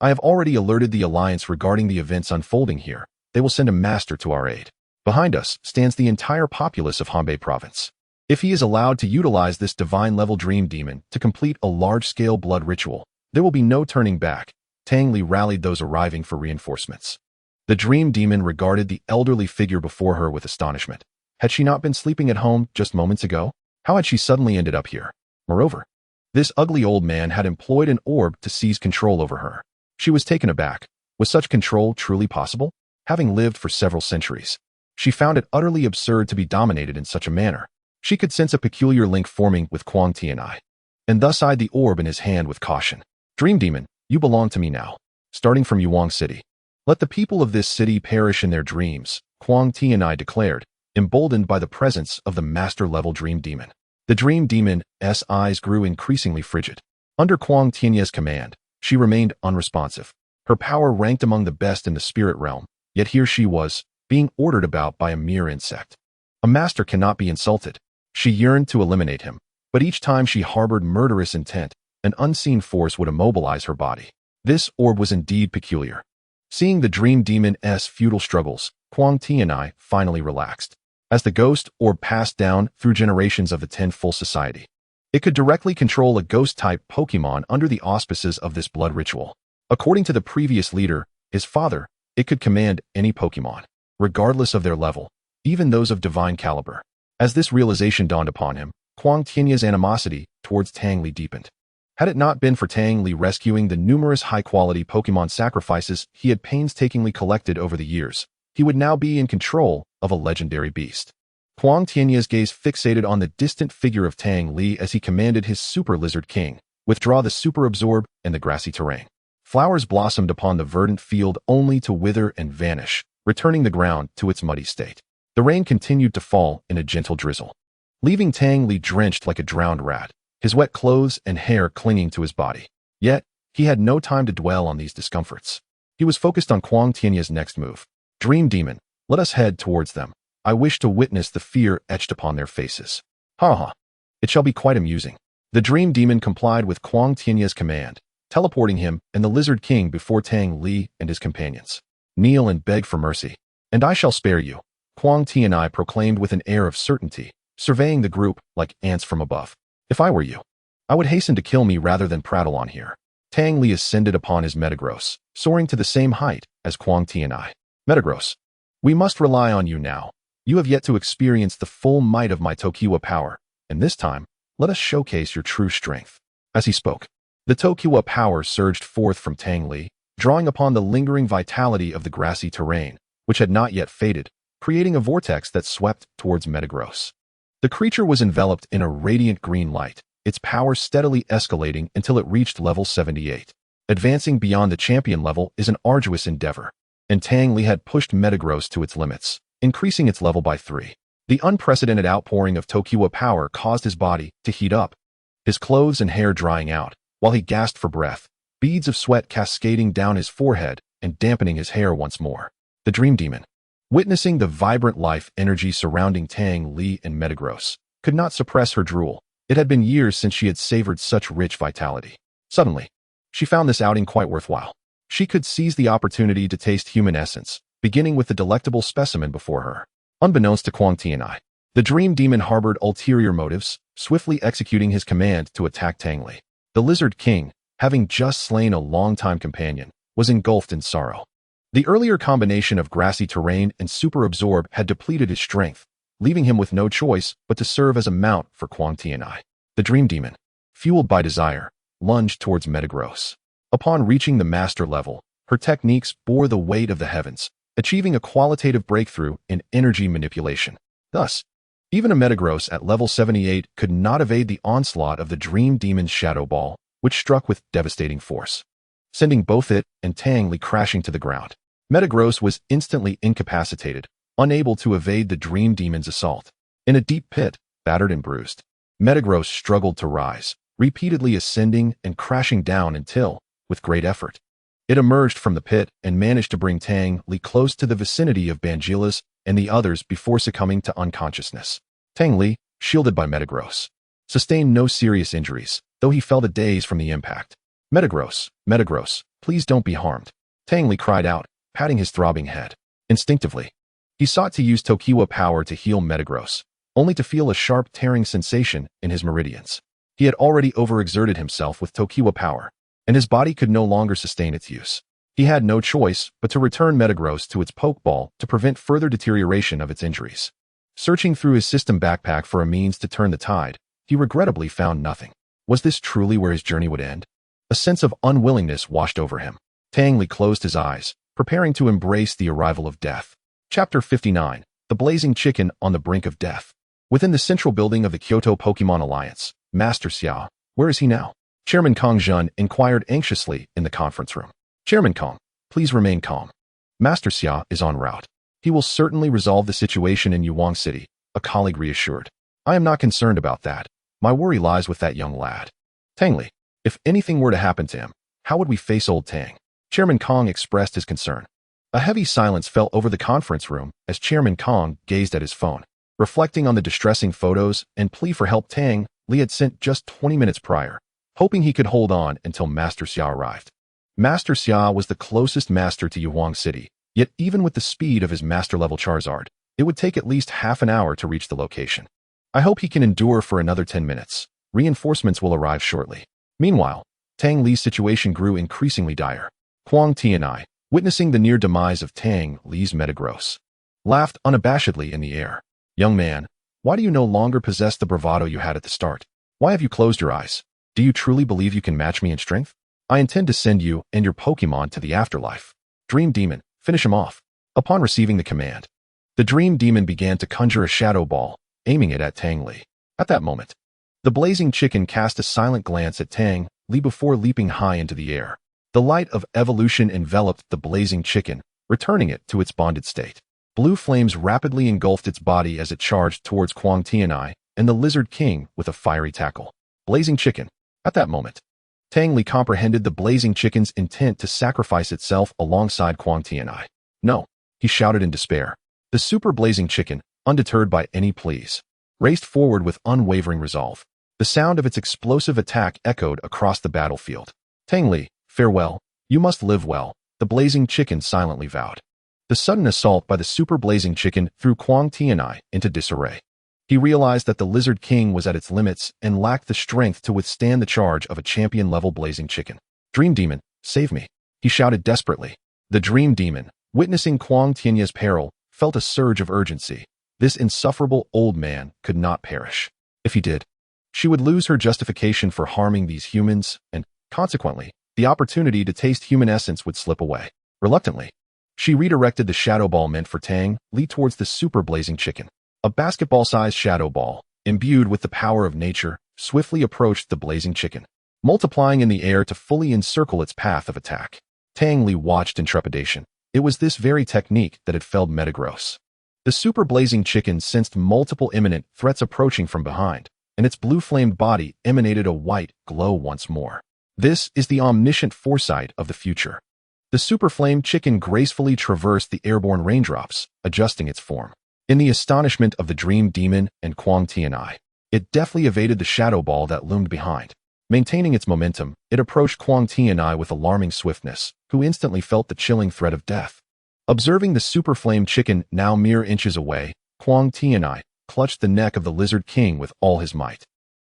I have already alerted the Alliance regarding the events unfolding here. They will send a master to our aid. Behind us stands the entire populace of Hanbei Province. If he is allowed to utilize this divine-level Dream Demon to complete a large-scale blood ritual, there will be no turning back. Tang Li rallied those arriving for reinforcements. The Dream Demon regarded the elderly figure before her with astonishment. Had she not been sleeping at home just moments ago? How had she suddenly ended up here? Moreover, this ugly old man had employed an orb to seize control over her. She was taken aback. Was such control truly possible? Having lived for several centuries, she found it utterly absurd to be dominated in such a manner. She could sense a peculiar link forming with Quang Tianai, and thus eyed the orb in his hand with caution. Dream Demon, you belong to me now. Starting from Yuang City, let the people of this city perish in their dreams, Quang Tianai declared, emboldened by the presence of the master-level Dream Demon. The Dream Demon's eyes grew increasingly frigid. Under Quang Tianai's command, she remained unresponsive. Her power ranked among the best in the spirit realm, yet here she was, being ordered about by a mere insect. A master cannot be insulted. She yearned to eliminate him, but each time she harbored murderous intent, an unseen force would immobilize her body. This orb was indeed peculiar. Seeing the Dream Demon's futile struggles, Quang Tianai finally relaxed. As the ghost orb passed down through generations of the Tenfold Society, it could directly control a ghost-type Pokémon under the auspices of this blood ritual. According to the previous leader, his father, it could command any Pokémon, regardless of their level, even those of divine caliber. As this realization dawned upon him, Quang Tianai's animosity towards Tang Li deepened. Had it not been for Tang Li rescuing the numerous high-quality Pokémon sacrifices he had painstakingly collected over the years, he would now be in control of a legendary beast. Quang Tianai's gaze fixated on the distant figure of Tang Li as he commanded his Super Lizard King, withdraw the Super Absorb and the grassy terrain. Flowers blossomed upon the verdant field only to wither and vanish, returning the ground to its muddy state. The rain continued to fall in a gentle drizzle, leaving Tang Li drenched like a drowned rat, his wet clothes and hair clinging to his body. Yet, he had no time to dwell on these discomforts. He was focused on Quang Tianai's next move. Dream Demon, let us head towards them. I wish to witness the fear etched upon their faces. Ha ha. It shall be quite amusing. The Dream Demon complied with Quang Tianai's command, teleporting him and the Lizard King before Tang Li and his companions. Kneel and beg for mercy, and I shall spare you, Quang Tianai proclaimed with an air of certainty, surveying the group like ants from above. If I were you, I would hasten to kill me rather than prattle on here. Tang Li ascended upon his Metagross, soaring to the same height as Quang Tianai. Metagross, we must rely on you now. You have yet to experience the full might of my Tokiwa power, and this time, let us showcase your true strength. As he spoke, the Tokiwa power surged forth from Tang Li, drawing upon the lingering vitality of the grassy terrain, which had not yet faded, creating a vortex that swept towards Metagross. The creature was enveloped in a radiant green light, its power steadily escalating until it reached level 78. Advancing beyond the champion level is an arduous endeavor, and Tang Li had pushed Metagross to its limits, increasing its level by 3. The unprecedented outpouring of Tokiwa power caused his body to heat up, his clothes and hair drying out, while he gasped for breath, beads of sweat cascading down his forehead and dampening his hair once more. The Dream Demon, witnessing the vibrant life energy surrounding Tang Li and Metagross, could not suppress her drool. It had been years since she had savored such rich vitality. Suddenly, She found this outing quite worthwhile. She could seize the opportunity to taste human essence, beginning with the delectable specimen before her. Unbeknownst to Quang Tianai, the dream demon harbored ulterior motives, swiftly executing his command to attack Tang Li. The Lizard King, having just slain a longtime companion, was engulfed in sorrow. The earlier combination of grassy terrain and super absorb had depleted his strength, leaving him with no choice but to serve as a mount for Quang Tianai. The dream demon, fueled by desire, lunged towards Metagross. Upon reaching the master level, her techniques bore the weight of the heavens, achieving a qualitative breakthrough in energy manipulation. Thus, even a Metagross at level 78 could not evade the onslaught of the dream demon's shadow ball, which struck with devastating force, sending both it and Tang Li crashing to the ground. Metagross was instantly incapacitated, unable to evade the dream demon's assault. In a deep pit, battered and bruised, Metagross struggled to rise, repeatedly ascending and crashing down until, with great effort, it emerged from the pit and managed to bring Tang Li close to the vicinity of Bangila's and the others before succumbing to unconsciousness. Tang Li, shielded by Metagross, sustained no serious injuries, though he felt a daze from the impact. Metagross, please don't be harmed," Tang Li cried out, patting his throbbing head. Instinctively, he sought to use Tokiwa power to heal Metagross, only to feel a sharp tearing sensation in his meridians. He had already overexerted himself with Tokiwa power, and his body could no longer sustain its use. He had no choice but to return Metagross to its Pokeball to prevent further deterioration of its injuries. Searching through his system backpack for a means to turn the tide, he regrettably found nothing. Was this truly where his journey would end? A sense of unwillingness washed over him. Tang Li closed his eyes, preparing to embrace the arrival of death. Chapter 59. The Blazing Chicken on the Brink of Death. Within the central building of the Kyoto Pokemon Alliance, Master Xia, where is he now? Chairman Kong Jun inquired anxiously in the conference room. Chairman Kong, please remain calm. Master Xia is en route. He will certainly resolve the situation in Yuwang City, a colleague reassured. I am not concerned about that. My worry lies with that young lad. Tang Li, if anything were to happen to him, how would we face old Tang? Chairman Kong expressed his concern. A heavy silence fell over the conference room as Chairman Kong gazed at his phone, reflecting on the distressing photos and plea for help Tang Li had sent just 20 minutes prior, hoping he could hold on until Master Xia arrived. Master Xia was the closest master to Yuwang City, yet even with the speed of his master-level Charizard, it would take at least half an hour to reach the location. I hope he can endure for another 10 minutes. Reinforcements will arrive shortly. Meanwhile, Tang Li's situation grew increasingly dire. Quang Tianai, witnessing the near demise of Tang Li's Metagross, laughed unabashedly in the air. Young man, why do you no longer possess the bravado you had at the start? Why have you closed your eyes? Do you truly believe you can match me in strength? I intend to send you and your Pokemon to the afterlife. Dream Demon, finish him off. Upon receiving the command, the Dream Demon began to conjure a shadow ball, aiming it at Tang Li. At that moment, the Blazing Chicken cast a silent glance at Tang Li before leaping high into the air. The light of evolution enveloped the Blazing Chicken, returning it to its bonded state. Blue flames rapidly engulfed its body as it charged towards Quang Tianai and the Lizard King with a fiery tackle. Blazing Chicken. At that moment, Tang Li comprehended the Blazing Chicken's intent to sacrifice itself alongside Quang Tianai. No, he shouted in despair. The Super Blazing Chicken, undeterred by any pleas, raced forward with unwavering resolve. The sound of its explosive attack echoed across the battlefield. Tang Li, farewell, you must live well, the Blazing Chicken silently vowed. The sudden assault by the Super Blazing Chicken threw Quang Tianai into disarray. He realized that the Lizard King was at its limits and lacked the strength to withstand the charge of a champion-level Blazing Chicken. Dream Demon, save me, he shouted desperately. The Dream Demon, witnessing Quang Tianai's peril, felt a surge of urgency. This insufferable old man could not perish. If he did, she would lose her justification for harming these humans, and, consequently, the opportunity to taste human essence would slip away. Reluctantly, she redirected the shadow ball meant for Tang Li towards the Super Blazing Chicken. A basketball-sized shadow ball, imbued with the power of nature, swiftly approached the Blazing Chicken, multiplying in the air to fully encircle its path of attack. Tang Li watched in trepidation. It was this very technique that had felled Metagross. The Super Blazing Chicken sensed multiple imminent threats approaching from behind, and its blue-flamed body emanated a white glow once more. This is the omniscient foresight of the future. The Super Flame Chicken gracefully traversed the airborne raindrops, adjusting its form. In the astonishment of the Dream Demon and Quang Tianai, it deftly evaded the shadow ball that loomed behind. Maintaining its momentum, it approached Quang Tianai with alarming swiftness, who instantly felt the chilling threat of death. Observing the super flame chicken now mere inches away, Quang Tianai clutched the neck of the Lizard King with all his might,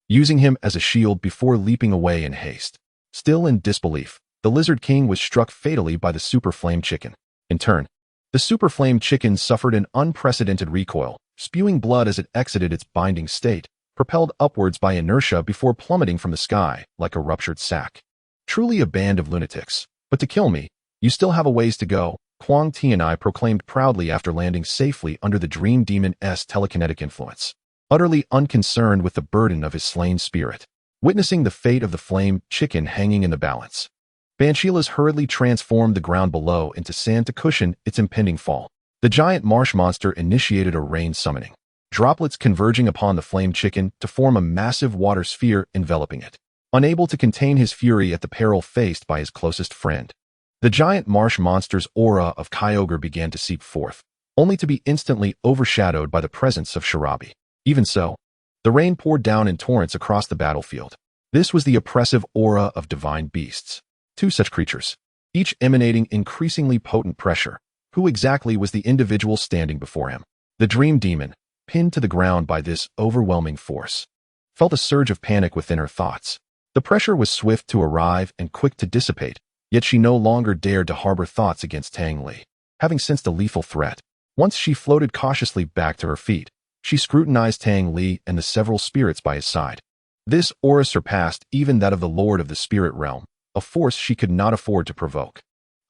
using him as a shield before leaping away in haste. Still in disbelief, the Lizard King was struck fatally by the super flame chicken. In turn, the super flame chicken suffered an unprecedented recoil, spewing blood as it exited its binding state, propelled upwards by inertia before plummeting from the sky like a ruptured sack. Truly a band of lunatics. But to kill me, you still have a ways to go, Quang Tianai proclaimed proudly after landing safely under the Dream Demon's telekinetic influence, utterly unconcerned with the burden of his slain spirit. Witnessing the fate of the flame chicken hanging in the balance, Bansheelas hurriedly transformed the ground below into sand to cushion its impending fall. The giant marsh monster initiated a rain summoning, droplets converging upon the flame chicken to form a massive water sphere enveloping it. Unable to contain his fury at the peril faced by his closest friend, the giant marsh monster's aura of Kyogre began to seep forth, only to be instantly overshadowed by the presence of Shirabi. Even so, the rain poured down in torrents across the battlefield. This was the oppressive aura of divine beasts. Two such creatures, each emanating increasingly potent pressure. Who exactly was the individual standing before him? The Dream Demon, pinned to the ground by this overwhelming force, felt a surge of panic within her thoughts. The pressure was swift to arrive and quick to dissipate, yet she no longer dared to harbor thoughts against Tang Li. Having sensed a lethal threat, once she floated cautiously back to her feet, she scrutinized Tang Li and the several spirits by his side. This aura surpassed even that of the Lord of the Spirit Realm, a force she could not afford to provoke.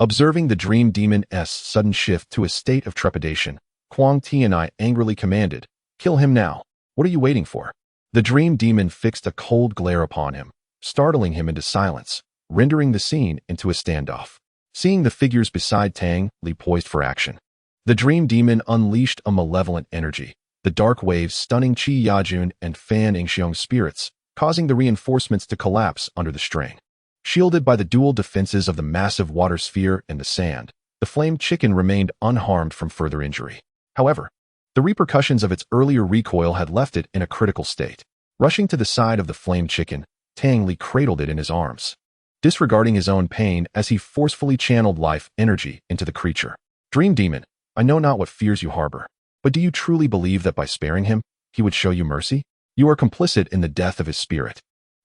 Observing the Dream Demon's sudden shift to a state of trepidation, Quang Tianai angrily commanded, "Kill him now. What are you waiting for?" The Dream Demon fixed a cold glare upon him, startling him into silence, rendering the scene into a standoff. Seeing the figures beside Tang Li poised for action, the Dream Demon unleashed a malevolent energy, the dark waves stunning Qi Yajun and Fan Yingxiong's spirits, causing the reinforcements to collapse under the strain. Shielded by the dual defenses of the massive water sphere and the sand, the flame chicken remained unharmed from further injury. However, the repercussions of its earlier recoil had left it in a critical state. Rushing to the side of the flame chicken, Tang Li cradled it in his arms, disregarding his own pain as he forcefully channeled life energy into the creature. "Dream Demon, I know not what fears you harbor, but do you truly believe that by sparing him, he would show you mercy? You are complicit in the death of his spirit."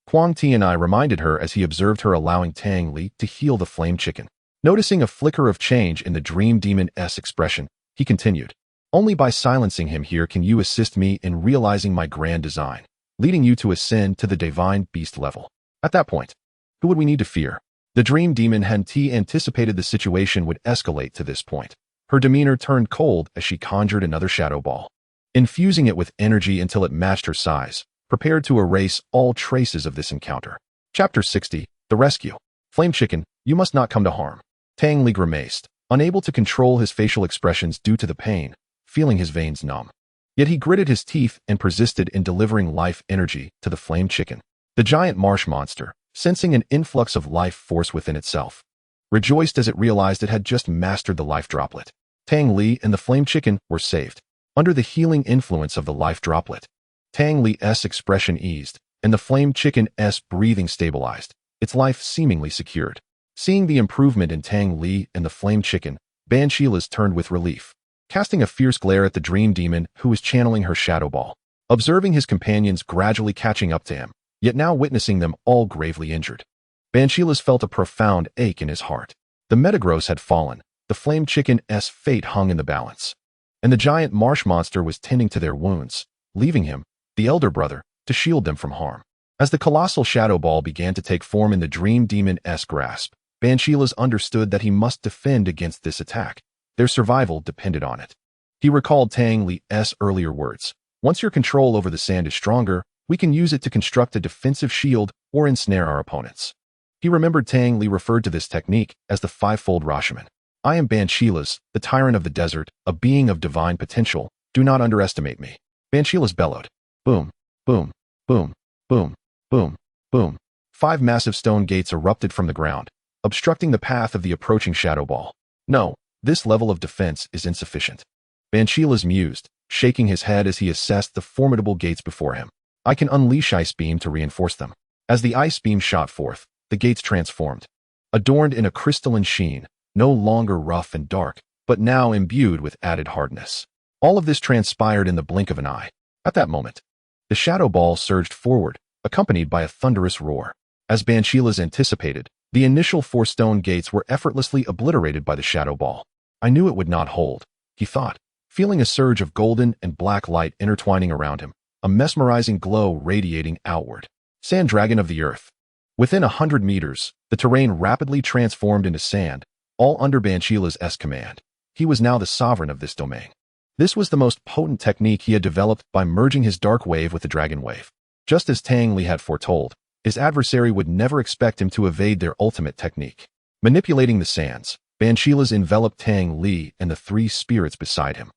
Quang Tianai reminded her as he observed her allowing Tang Li to heal the flame chicken. Noticing a flicker of change in the Dream Demon's expression, he continued, "Only by silencing him here can you assist me in realizing my grand design, leading you to ascend to the divine beast level. At that point, who would we need to fear?" The Dream Demon had anticipated the situation would escalate to this point. Her demeanor turned cold as she conjured another shadow ball, infusing it with energy until it matched her size, prepared to erase all traces of this encounter. Chapter 60, The Rescue. "Flame Chicken, you must not come to harm." Tang Li grimaced, unable to control his facial expressions due to the pain, feeling his veins numb. Yet he gritted his teeth and persisted in delivering life energy to the flame chicken. The giant marsh monster, sensing an influx of life force within itself, rejoiced as it realized it had just mastered the life droplet. Tang Li and the flame chicken were saved. Under the healing influence of the life droplet, Tang Li's expression eased, and the flame chicken's breathing stabilized, its life seemingly secured. Seeing the improvement in Tang Li and the flame chicken, Bansheelas turned with relief, casting a fierce glare at the Dream Demon who was channeling her shadow ball. Observing his companions gradually catching up to him, yet now witnessing them all gravely injured, Bansheelas felt a profound ache in his heart. The Metagross had fallen, the flame chicken's fate hung in the balance, and the giant marsh monster was tending to their wounds, leaving him, the elder brother, to shield them from harm. As the colossal shadow ball began to take form in the Dream Demon's grasp, Bansheelas understood that he must defend against this attack. Their survival depended on it. He recalled Tang Li's earlier words, "Once your control over the sand is stronger, we can use it to construct a defensive shield or ensnare our opponents." He remembered Tang Li referred to this technique as the fivefold Rashomon. "I am Bansheelas, the tyrant of the desert, a being of divine potential. Do not underestimate me." Bansheelas bellowed. Boom, boom, boom, boom, boom, boom. 5 massive stone gates erupted from the ground, obstructing the path of the approaching shadow ball. "No, this level of defense is insufficient." Bansheelas mused, shaking his head as he assessed the formidable gates before him. "I can unleash Ice Beam to reinforce them." As the ice beam shot forth, the gates transformed, adorned in a crystalline sheen, no longer rough and dark, but now imbued with added hardness. All of this transpired in the blink of an eye. At that moment, the shadow ball surged forward, accompanied by a thunderous roar. As Bansheelas anticipated, the initial 4 stone gates were effortlessly obliterated by the shadow ball. I knew it would not hold, he thought, feeling a surge of golden and black light intertwining around him, a mesmerizing glow radiating outward. Sand Dragon of the Earth. Within 100 meters, the terrain rapidly transformed into sand, all under Bansheelas' command. He was now the sovereign of this domain. This was the most potent technique he had developed by merging his dark wave with the dragon wave. Just as Tang Li had foretold, his adversary would never expect him to evade their ultimate technique. Manipulating the sands, Bansheelas enveloped Tang Li and the 3 spirits beside him,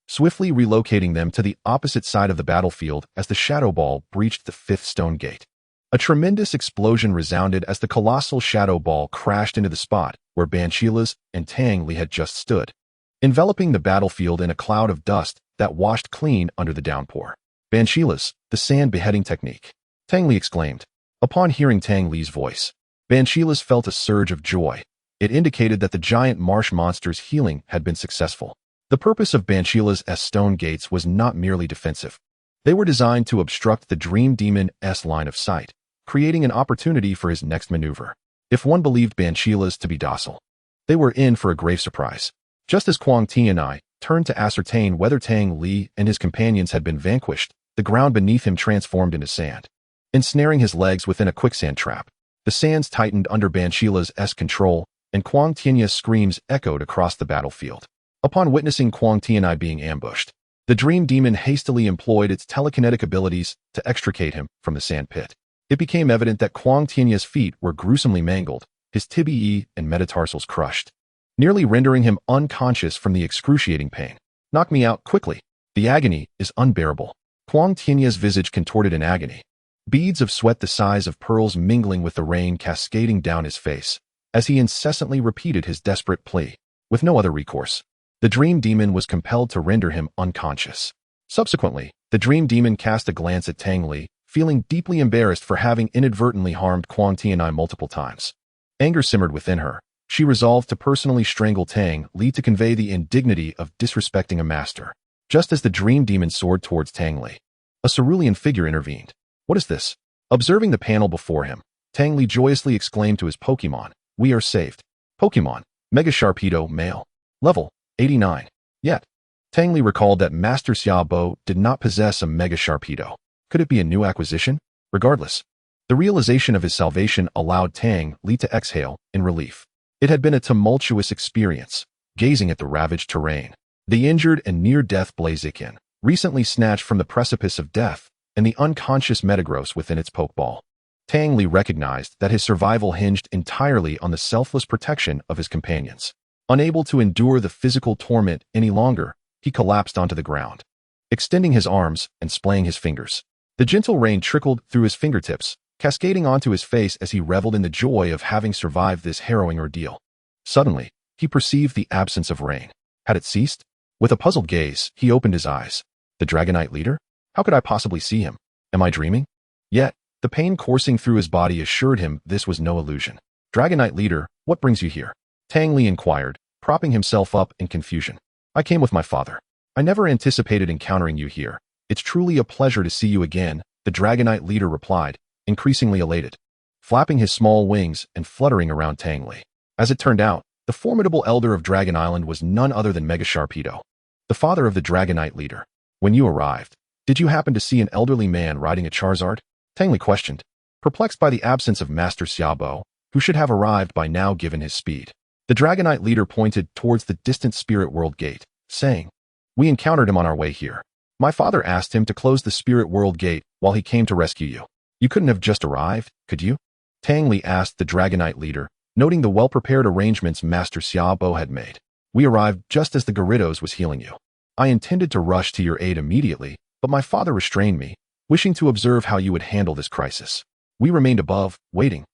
swiftly relocating them to the opposite side of the battlefield as the shadow ball breached the 5th stone gate. A tremendous explosion resounded as the colossal shadow ball crashed into the spot where Bansheelas and Tang Li had just stood, enveloping the battlefield in a cloud of dust that washed clean under the downpour. Bansheelas, the sand beheading technique, Tang Li exclaimed. Upon hearing Tang Li's voice, Bansheelas felt a surge of joy. It indicated that the giant marsh monster's healing had been successful. The purpose of Bansheelas' stone gates was not merely defensive. They were designed to obstruct the Dream Demon's line of sight, creating an opportunity for his next maneuver. If one believed Bansheelas to be docile, they were in for a grave surprise. Just as Quang Tianai turned to ascertain whether Tang Li and his companions had been vanquished, the ground beneath him transformed into sand, ensnaring his legs within a quicksand trap. The sands tightened under Bansheelas' control, and Quang Tianai's screams echoed across the battlefield. Upon witnessing Quang Tianai being ambushed, the Dream Demon hastily employed its telekinetic abilities to extricate him from the sand pit. It became evident that Quang Tianai's feet were gruesomely mangled, his tibiae and metatarsals crushed, nearly rendering him unconscious from the excruciating pain. Knock me out quickly. The agony is unbearable. Quang Tianai's visage contorted in agony, beads of sweat the size of pearls mingling with the rain cascading down his face, as he incessantly repeated his desperate plea. With no other recourse, the Dream Demon was compelled to render him unconscious. Subsequently, the Dream Demon cast a glance at Tang Li, feeling deeply embarrassed for having inadvertently harmed Quang Tianai multiple times. Anger simmered within her. She resolved to personally strangle Tang Li to convey the indignity of disrespecting a master. Just as the Dream Demon soared towards Tang Li, a cerulean figure intervened. What is this? Observing the panel before him, Tang Li joyously exclaimed to his Pokémon, "We are saved." Pokémon, Mega Sharpedo, male. Level, 89. Yet, Tang Li recalled that Master Xiaobo did not possess a Mega Sharpedo. Could it be a new acquisition? Regardless, the realization of his salvation allowed Tang Li to exhale in relief. It had been a tumultuous experience, gazing at the ravaged terrain, the injured and near-death Blaziken, recently snatched from the precipice of death, and the unconscious Metagross within its pokeball. Tang Li recognized that his survival hinged entirely on the selfless protection of his companions. Unable to endure the physical torment any longer, he collapsed onto the ground, extending his arms and splaying his fingers. The gentle rain trickled through his fingertips, cascading onto his face as he reveled in the joy of having survived this harrowing ordeal. Suddenly, he perceived the absence of rain. Had it ceased? With a puzzled gaze, he opened his eyes. The Dragonite leader? How could I possibly see him? Am I dreaming? Yet, the pain coursing through his body assured him this was no illusion. Dragonite leader, what brings you here? Tang Li inquired, propping himself up in confusion. I came with my father. I never anticipated encountering you here. It's truly a pleasure to see you again, the Dragonite leader replied, increasingly elated, flapping his small wings and fluttering around Tang Li. As it turned out, the formidable elder of Dragon Island was none other than Mega Sharpedo, the father of the Dragonite leader. When you arrived, did you happen to see an elderly man riding a Charizard? Tang Li questioned, perplexed by the absence of Master Xiaobo, who should have arrived by now given his speed. The Dragonite leader pointed towards the distant Spirit World gate, saying, "We encountered him on our way here. My father asked him to close the Spirit World gate while he came to rescue you. You couldn't have just arrived, could you?" Tang Li asked the Dragonite leader, noting the well-prepared arrangements Master Xiaobo had made. "We arrived just as the Gyarados was healing you. I intended to rush to your aid immediately, but my father restrained me, wishing to observe how you would handle this crisis. We remained above, waiting."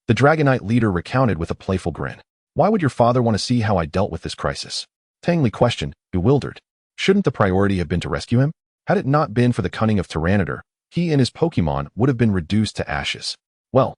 The Dragonite leader recounted with a playful grin. "Why would your father want to see how I dealt with this crisis?" Tang Li questioned, bewildered. Shouldn't the priority have been to rescue him? Had it not been for the cunning of Tyranitar, he and his Pokémon would have been reduced to ashes. Well,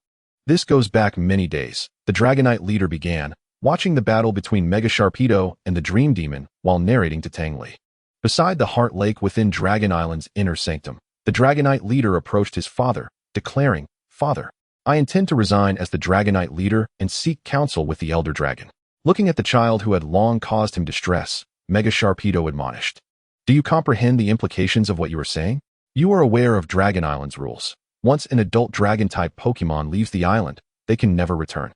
this goes back many days. The Dragonite leader began, watching the battle between Mega Sharpedo and the Dream Demon while narrating to Tang Li. Beside the Heart Lake within Dragon Island's inner sanctum, the Dragonite leader approached his father, declaring, "Father, I intend to resign as the Dragonite leader and seek counsel with the Elder Dragon." Looking at the child who had long caused him distress, Mega Sharpedo admonished, "Do you comprehend the implications of what you are saying? You are aware of Dragon Island's rules. Once an adult Dragon-type Pokémon leaves the island, they can never return."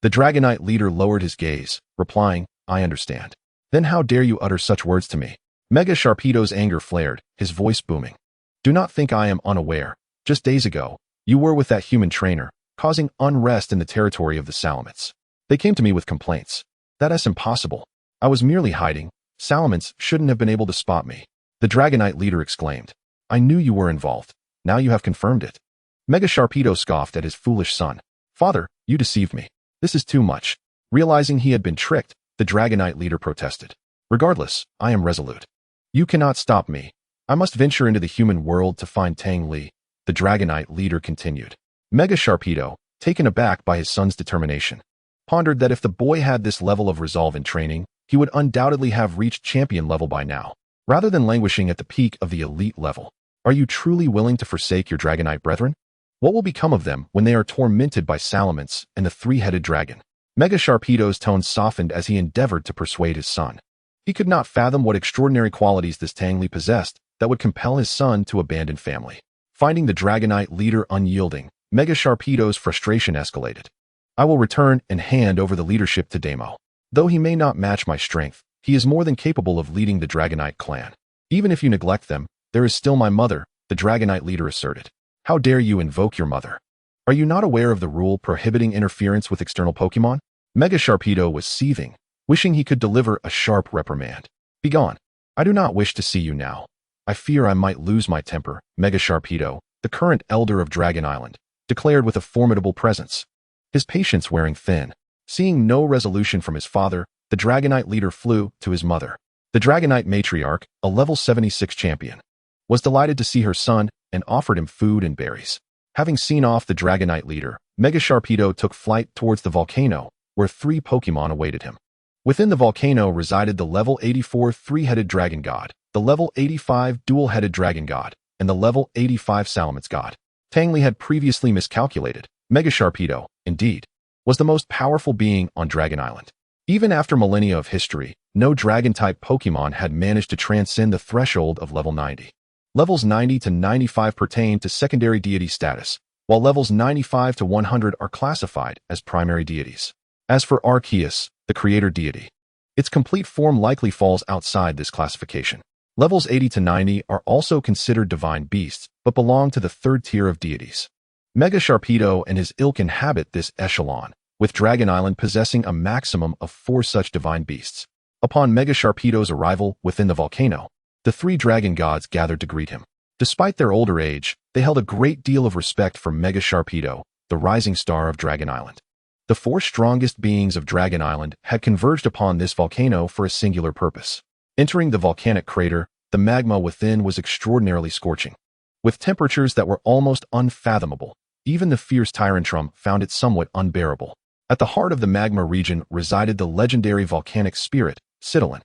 The Dragonite leader lowered his gaze, replying, "I understand." "Then how dare you utter such words to me?" Mega Sharpedo's anger flared, his voice booming. "Do not think I am unaware. Just days ago, you were with that human trainer, causing unrest in the territory of the Salamence. They came to me with complaints. That's impossible. I was merely hiding. Salamence shouldn't have been able to spot me." The Dragonite leader exclaimed, "I knew you were involved. Now you have confirmed it." Mega Sharpedo scoffed at his foolish son. "Father, you deceived me. This is too much." Realizing he had been tricked, the Dragonite leader protested. "Regardless, I am resolute. You cannot stop me. I must venture into the human world to find Tang Li," the Dragonite leader continued. Mega Sharpedo, taken aback by his son's determination, pondered that if the boy had this level of resolve in training, he would undoubtedly have reached champion level by now, rather than languishing at the peak of the elite level. "Are you truly willing to forsake your Dragonite brethren? What will become of them when they are tormented by Salamence and the three-headed dragon?" Mega Sharpedo's tone softened as he endeavored to persuade his son. He could not fathom what extraordinary qualities this Tang Li possessed that would compel his son to abandon family. Finding the Dragonite leader unyielding, Mega Sharpedo's frustration escalated. "I will return and hand over the leadership to Damo. Though he may not match my strength, he is more than capable of leading the Dragonite clan. Even if you neglect them, there is still my mother," the Dragonite leader asserted. "How dare you invoke your mother? Are you not aware of the rule prohibiting interference with external Pokémon?" Mega Sharpedo was seething, wishing he could deliver a sharp reprimand. "Begone. I do not wish to see you now. I fear I might lose my temper," Mega Sharpedo, the current elder of Dragon Island, declared with a formidable presence. His patience wearing thin. Seeing no resolution from his father, the Dragonite leader flew to his mother. The Dragonite matriarch, a level 76 champion, was delighted to see her son and offered him food and berries. Having seen off the Dragonite leader, Mega Sharpedo took flight towards the volcano, where 3 Pokémon awaited him. Within the volcano resided the level 84 three-headed dragon god, the level 85 dual-headed dragon god, and the level 85 Salamence god. Tang Li had previously miscalculated. Mega Sharpedo, indeed, was the most powerful being on Dragon Island. Even after millennia of history, no dragon-type Pokémon had managed to transcend the threshold of level 90. Levels 90 to 95 pertain to secondary deity status, while levels 95 to 100 are classified as primary deities. As for Arceus, the creator deity, its complete form likely falls outside this classification. Levels 80 to 90 are also considered divine beasts, but belong to the third tier of deities. Mega Sharpedo and his ilk inhabit this echelon, with Dragon Island possessing a maximum of 4 such divine beasts. Upon Mega Sharpedo's arrival within the volcano, the 3 dragon gods gathered to greet him. Despite their older age, they held a great deal of respect for Mega Sharpedo, the rising star of Dragon Island. The 4 strongest beings of Dragon Island had converged upon this volcano for a singular purpose. Entering the volcanic crater, the magma within was extraordinarily scorching. With temperatures that were almost unfathomable, even the fierce Tyrantrum found it somewhat unbearable. At the heart of the magma region resided the legendary volcanic spirit, Citolin.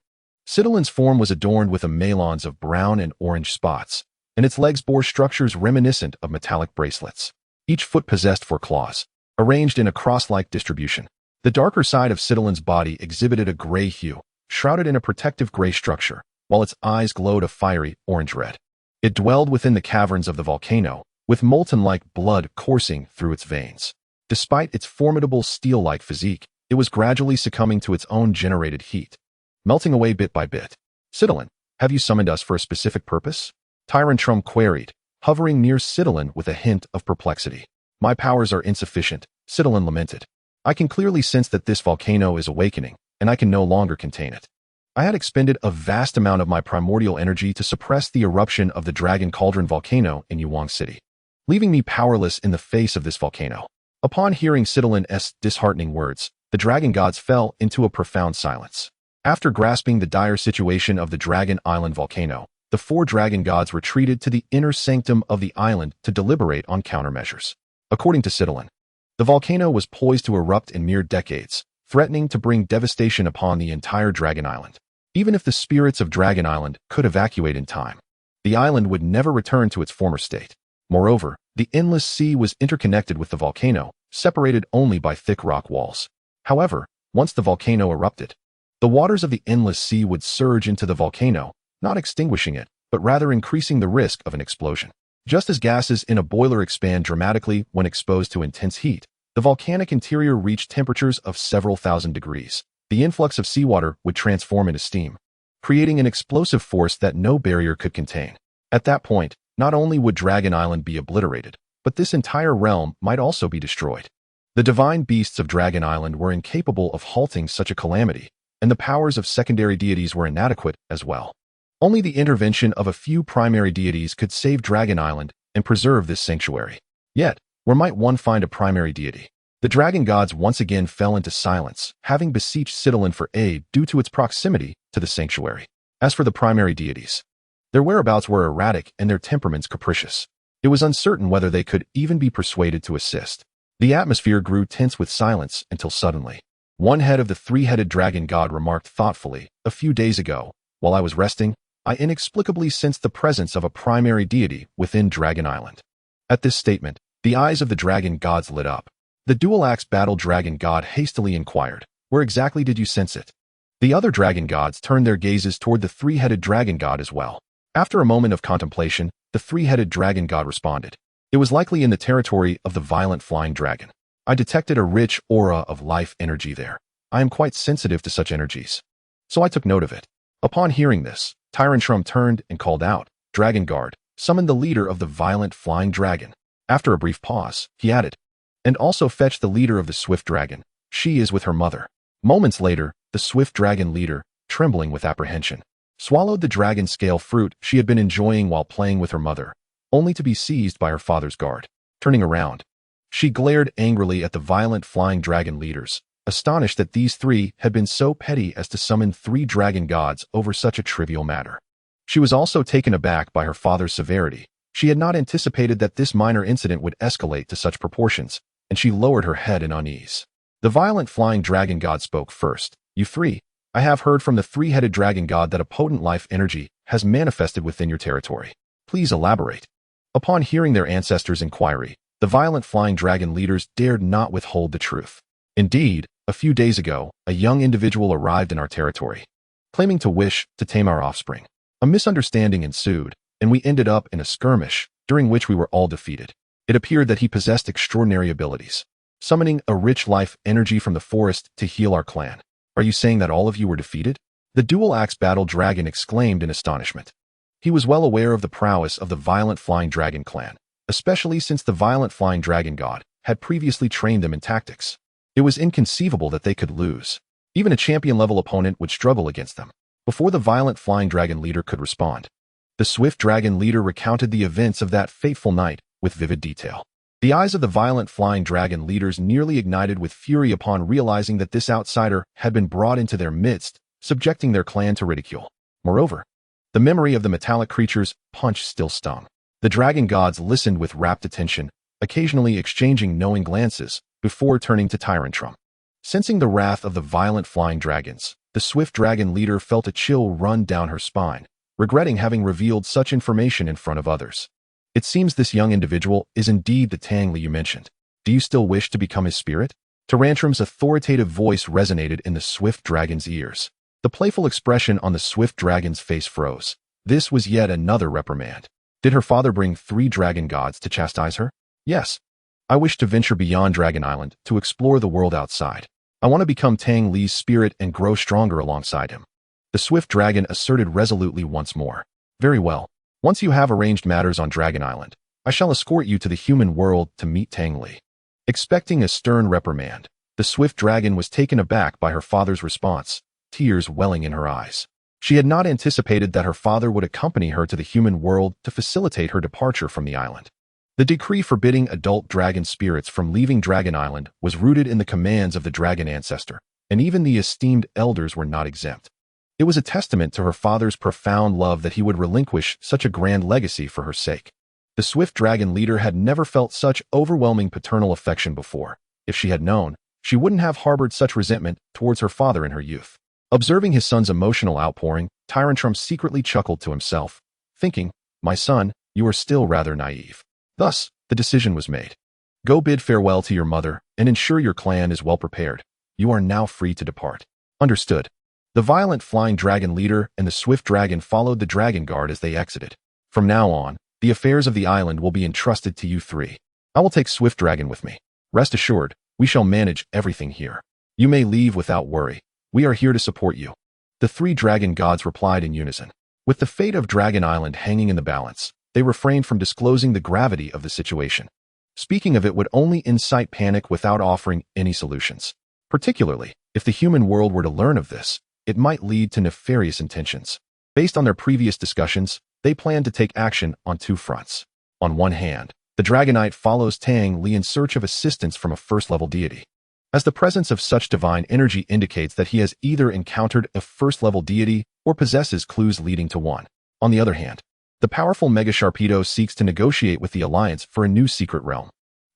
Citolin's form was adorned with a melons of brown and orange spots, and its legs bore structures reminiscent of metallic bracelets. Each foot possessed 4 claws, arranged in a cross-like distribution. The darker side of Citolin's body exhibited a gray hue, shrouded in a protective gray structure, while its eyes glowed a fiery orange-red. It dwelled within the caverns of the volcano, with molten-like blood coursing through its veins. Despite its formidable steel-like physique, it was gradually succumbing to its own generated heat, melting away bit by bit. "Citolin, have you summoned us for a specific purpose?" Tyrantrum queried, hovering near Citolin with a hint of perplexity. "My powers are insufficient," Citolin lamented. "I can clearly sense that this volcano is awakening, and I can no longer contain it. I had expended a vast amount of my primordial energy to suppress the eruption of the Dragon Cauldron volcano in Yuang City, leaving me powerless in the face of this volcano." Upon hearing Citolin's disheartening words, the dragon gods fell into a profound silence. After grasping the dire situation of the Dragon Island volcano, the 4 dragon gods retreated to the inner sanctum of the island to deliberate on countermeasures. According to Citolin, The volcano was poised to erupt in mere decades, threatening to bring devastation upon the entire Dragon Island. Even if the spirits of Dragon Island could evacuate in time, the island would never return to its former state. Moreover, the endless sea was interconnected with the volcano, separated only by thick rock walls. However, once the volcano erupted, the waters of the endless sea would surge into the volcano, not extinguishing it, but rather increasing the risk of an explosion. Just as gases in a boiler expand dramatically when exposed to intense heat, the volcanic interior reached temperatures of several thousand degrees. The influx of seawater would transform into steam, creating an explosive force that no barrier could contain. At that point, not only would Dragon Island be obliterated, but this entire realm might also be destroyed. The divine beasts of Dragon Island were incapable of halting such a calamity, and the powers of secondary deities were inadequate as well. Only the intervention of a few primary deities could save Dragon Island and preserve this sanctuary. Yet, where might one find a primary deity? The dragon gods once again fell into silence, having beseeched Citylin for aid due to its proximity to the sanctuary. As for the primary deities, their whereabouts were erratic and their temperaments capricious. It was uncertain whether they could even be persuaded to assist. The atmosphere grew tense with silence until suddenly, one head of the three-headed dragon god remarked thoughtfully, "A few days ago, while I was resting, I inexplicably sensed the presence of a primary deity within Dragon Island." At this statement, the eyes of the dragon gods lit up. The dual-axe battle dragon god hastily inquired, "Where exactly did you sense it?" The other dragon gods turned their gazes toward the three-headed dragon god as well. After a moment of contemplation, the three-headed dragon god responded, "It was likely in the territory of the violent flying dragon. I detected a rich aura of life energy there. I am quite sensitive to such energies, so I took note of it." Upon hearing this, Tyrantrum turned and called out, "Dragon Guard, summon the leader of the violent flying dragon." After a brief pause, he added, "And also fetch the leader of the swift dragon. She is with her mother." Moments later, the swift dragon leader, trembling with apprehension, swallowed the dragon scale fruit she had been enjoying while playing with her mother, only to be seized by her father's guard. Turning around, she glared angrily at the violent flying dragon leaders, astonished that these three had been so petty as to summon three dragon gods over such a trivial matter. She was also taken aback by her father's severity. She had not anticipated that this minor incident would escalate to such proportions, and she lowered her head in unease. The violent flying dragon god spoke first. "You three, I have heard from the three-headed dragon god that a potent life energy has manifested within your territory. Please elaborate." Upon hearing their ancestors' inquiry, the violent flying dragon leaders dared not withhold the truth. "Indeed, a few days ago, a young individual arrived in our territory, claiming to wish to tame our offspring. A misunderstanding ensued, and we ended up in a skirmish, during which we were all defeated. It appeared that he possessed extraordinary abilities, summoning a rich life energy from the forest to heal our clan." "Are you saying that all of you were defeated?" the dual-axe battle dragon exclaimed in astonishment. He was well aware of the prowess of the violent flying dragon clan, especially since the violent flying dragon god had previously trained them in tactics. It was inconceivable that they could lose. Even a champion-level opponent would struggle against them. Before the violent flying dragon leader could respond, the swift dragon leader recounted the events of that fateful night with vivid detail. The eyes of the violent flying dragon leaders nearly ignited with fury upon realizing that this outsider had been brought into their midst, subjecting their clan to ridicule. Moreover, the memory of the metallic creature's punch still stung. The dragon gods listened with rapt attention, occasionally exchanging knowing glances, before turning to Tyrantrum. Sensing the wrath of the violent flying dragons, the swift dragon leader felt a chill run down her spine, regretting having revealed such information in front of others. "It seems this young individual is indeed the Tang Li you mentioned. Do you still wish to become his spirit?" Tyrantrum's authoritative voice resonated in the swift dragon's ears. The playful expression on the swift dragon's face froze. This was yet another reprimand. Did her father bring three dragon gods to chastise her? "Yes. I wish to venture beyond Dragon Island to explore the world outside. I want to become Tang Li's spirit and grow stronger alongside him." The swift dragon asserted resolutely once more. "Very well. Once you have arranged matters on Dragon Island, I shall escort you to the human world to meet Tang Li." Expecting a stern reprimand, the swift dragon was taken aback by her father's response, tears welling in her eyes. She had not anticipated that her father would accompany her to the human world to facilitate her departure from the island. The decree forbidding adult dragon spirits from leaving Dragon Island was rooted in the commands of the dragon ancestor, and even the esteemed elders were not exempt. It was a testament to her father's profound love that he would relinquish such a grand legacy for her sake. The swift dragon leader had never felt such overwhelming paternal affection before, If she had known, she wouldn't have harbored such resentment towards her father in her youth. Observing his son's emotional outpouring, Tyrantrum secretly chuckled to himself, thinking, "My son, you are still rather naive." Thus, the decision was made. Go bid farewell to your mother and ensure your clan is well prepared. You are now free to depart. Understood. The violent flying dragon leader and the swift dragon followed the dragon guard as they exited. From now on, the affairs of the island will be entrusted to you three. I will take Swift Dragon with me. Rest assured, we shall manage everything here. You may leave without worry. We are here to support you. The three dragon gods replied in unison. With the fate of Dragon Island hanging in the balance, they refrained from disclosing the gravity of the situation. Speaking of it would only incite panic without offering any solutions. Particularly, if the human world were to learn of this, it might lead to nefarious intentions. Based on their previous discussions, they planned to take action on two fronts. On one hand, the Dragonite follows Tang Li in search of assistance from a first-level deity, as the presence of such divine energy indicates that he has either encountered a first-level deity or possesses clues leading to one. On the other hand, the powerful Mega Sharpedo seeks to negotiate with the Alliance for a new secret realm.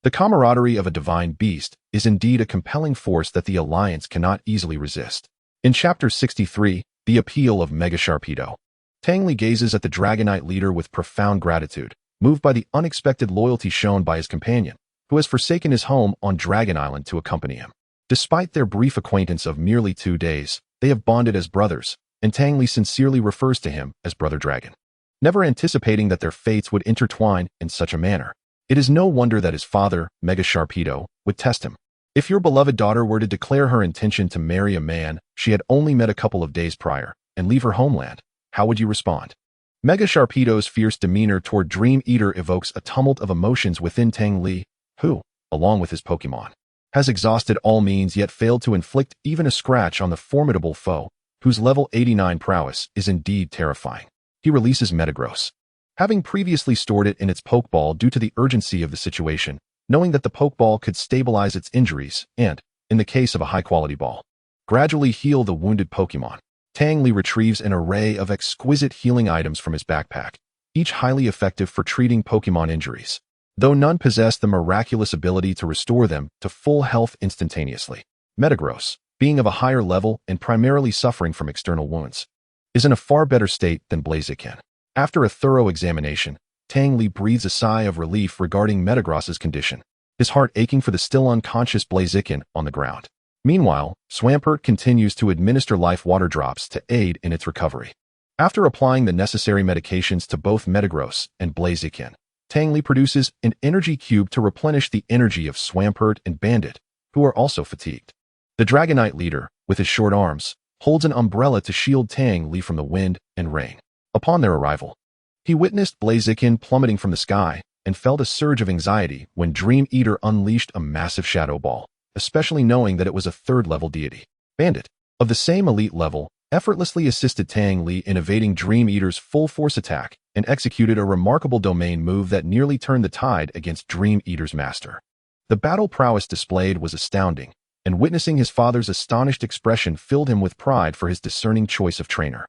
The camaraderie of a divine beast is indeed a compelling force that the Alliance cannot easily resist. In Chapter 63, The Appeal of Mega Sharpedo, Tang Li gazes at the Dragonite leader with profound gratitude, moved by the unexpected loyalty shown by his companion, who has forsaken his home on Dragon Island to accompany him. Despite their brief acquaintance of merely 2 days, they have bonded as brothers, and Tang Li sincerely refers to him as Brother Dragon. Never anticipating that their fates would intertwine in such a manner, it is no wonder that his father, Mega Sharpedo, would test him. If your beloved daughter were to declare her intention to marry a man she had only met a couple of days prior and leave her homeland, how would you respond? Mega Sharpedo's fierce demeanor toward Dream Eater evokes a tumult of emotions within Tang Li, who, along with his Pokémon, has exhausted all means yet failed to inflict even a scratch on the formidable foe, whose level 89 prowess is indeed terrifying. He releases Metagross. Having previously stored it in its Pokeball due to the urgency of the situation, knowing that the Pokeball could stabilize its injuries and, in the case of a high-quality ball, gradually heal the wounded Pokémon, Tang Li retrieves an array of exquisite healing items from his backpack, each highly effective for treating Pokémon injuries, though none possess the miraculous ability to restore them to full health instantaneously. Metagross, being of a higher level and primarily suffering from external wounds, is in a far better state than Blaziken. After a thorough examination, Tang Li breathes a sigh of relief regarding Metagross's condition, his heart aching for the still unconscious Blaziken on the ground. Meanwhile, Swampert continues to administer life water drops to aid in its recovery. After applying the necessary medications to both Metagross and Blaziken, Tang Li produces an energy cube to replenish the energy of Swampert and Bandit, who are also fatigued. The Dragonite leader, with his short arms, holds an umbrella to shield Tang Li from the wind and rain. Upon their arrival, he witnessed Blaziken plummeting from the sky and felt a surge of anxiety when Dream Eater unleashed a massive shadow ball, especially knowing that it was a third-level deity. Bandit, of the same elite level, effortlessly assisted Tang Li in evading Dream Eater's full-force attack and executed a remarkable domain move that nearly turned the tide against Dream Eater's master. The battle prowess displayed was astounding, and witnessing his father's astonished expression filled him with pride for his discerning choice of trainer.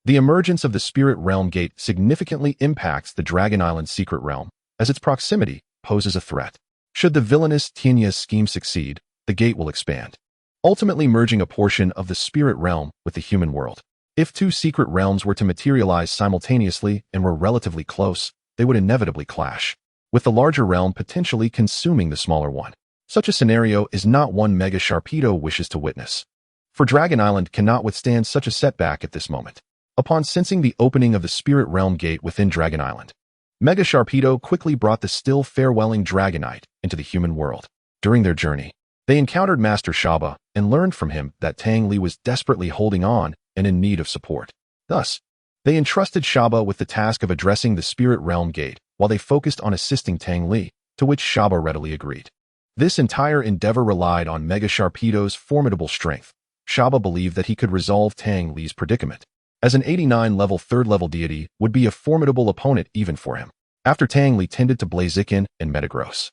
The emergence of the Spirit Realm Gate significantly impacts the Dragon Island Secret Realm, as its proximity poses a threat. Should the villainous Tinya's scheme succeed, the gate will expand, ultimately merging a portion of the Spirit Realm with the human world. If two secret realms were to materialize simultaneously and were relatively close, they would inevitably clash, with the larger realm potentially consuming the smaller one. Such a scenario is not one Mega Sharpedo wishes to witness, for Dragon Island cannot withstand such a setback at this moment. Upon sensing the opening of the Spirit Realm Gate within Dragon Island, Mega Sharpedo quickly brought the still farewelling Dragonite into the human world. During their journey, they encountered Master Shaba and learned from him that Tang Li was desperately holding on and in need of support. Thus, they entrusted Shaba with the task of addressing the Spirit Realm Gate while they focused on assisting Tang Li, to which Shaba readily agreed. This entire endeavor relied on Mega Sharpedo's formidable strength. Shaba believed that he could resolve Tang Li's predicament, as an 89-level third-level deity would be a formidable opponent even for him. After Tang Li tended to Blaziken and Metagross,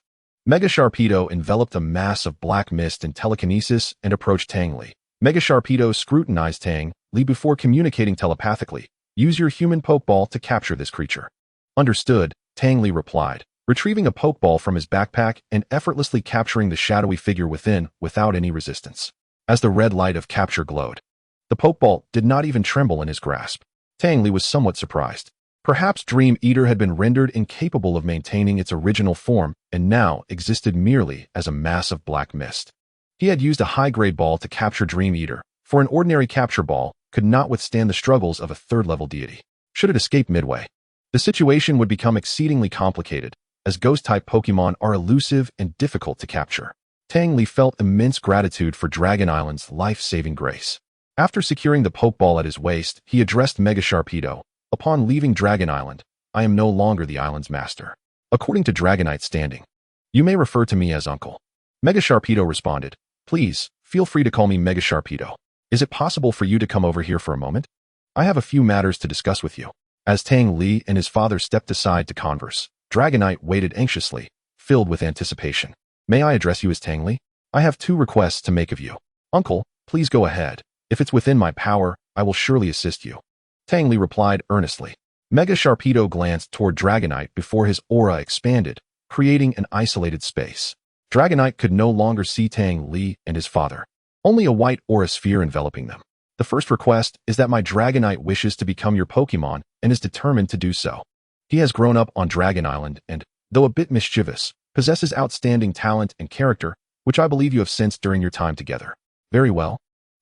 Mega Sharpedo enveloped a mass of black mist and telekinesis and approached Tang Li. Mega Sharpedo scrutinized Tang Li before communicating telepathically. Use your human Pokeball to capture this creature. Understood, Tang Li replied, retrieving a Pokeball from his backpack and effortlessly capturing the shadowy figure within without any resistance. As the red light of capture glowed, the Pokeball did not even tremble in his grasp. Tang Li was somewhat surprised. Perhaps Dream Eater had been rendered incapable of maintaining its original form and now existed merely as a mass of black mist. He had used a high-grade ball to capture Dream Eater, for an ordinary capture ball could not withstand the struggles of a third-level deity. Should it escape midway, the situation would become exceedingly complicated, as Ghost-type Pokémon are elusive and difficult to capture. Tang Li felt immense gratitude for Dragon Island's life-saving grace. After securing the Pokeball at his waist, he addressed Mega Sharpedo. Upon leaving Dragon Island, I am no longer the island's master. According to Dragonite's standing, you may refer to me as Uncle. Mega Sharpedo responded, please, feel free to call me Mega Sharpedo. Is it possible for you to come over here for a moment? I have a few matters to discuss with you. As Tang Li and his father stepped aside to converse, Dragonite waited anxiously, filled with anticipation. May I address you as Tang Li? I have 2 requests to make of you. Uncle, please go ahead. If it's within my power, I will surely assist you. Tang Li replied earnestly. Mega Sharpedo glanced toward Dragonite before his aura expanded, creating an isolated space. Dragonite could no longer see Tang Li and his father, only a white aura sphere enveloping them. The first request is that my Dragonite wishes to become your Pokémon and is determined to do so. He has grown up on Dragon Island and, though a bit mischievous, possesses outstanding talent and character, which I believe you have sensed during your time together. Very well.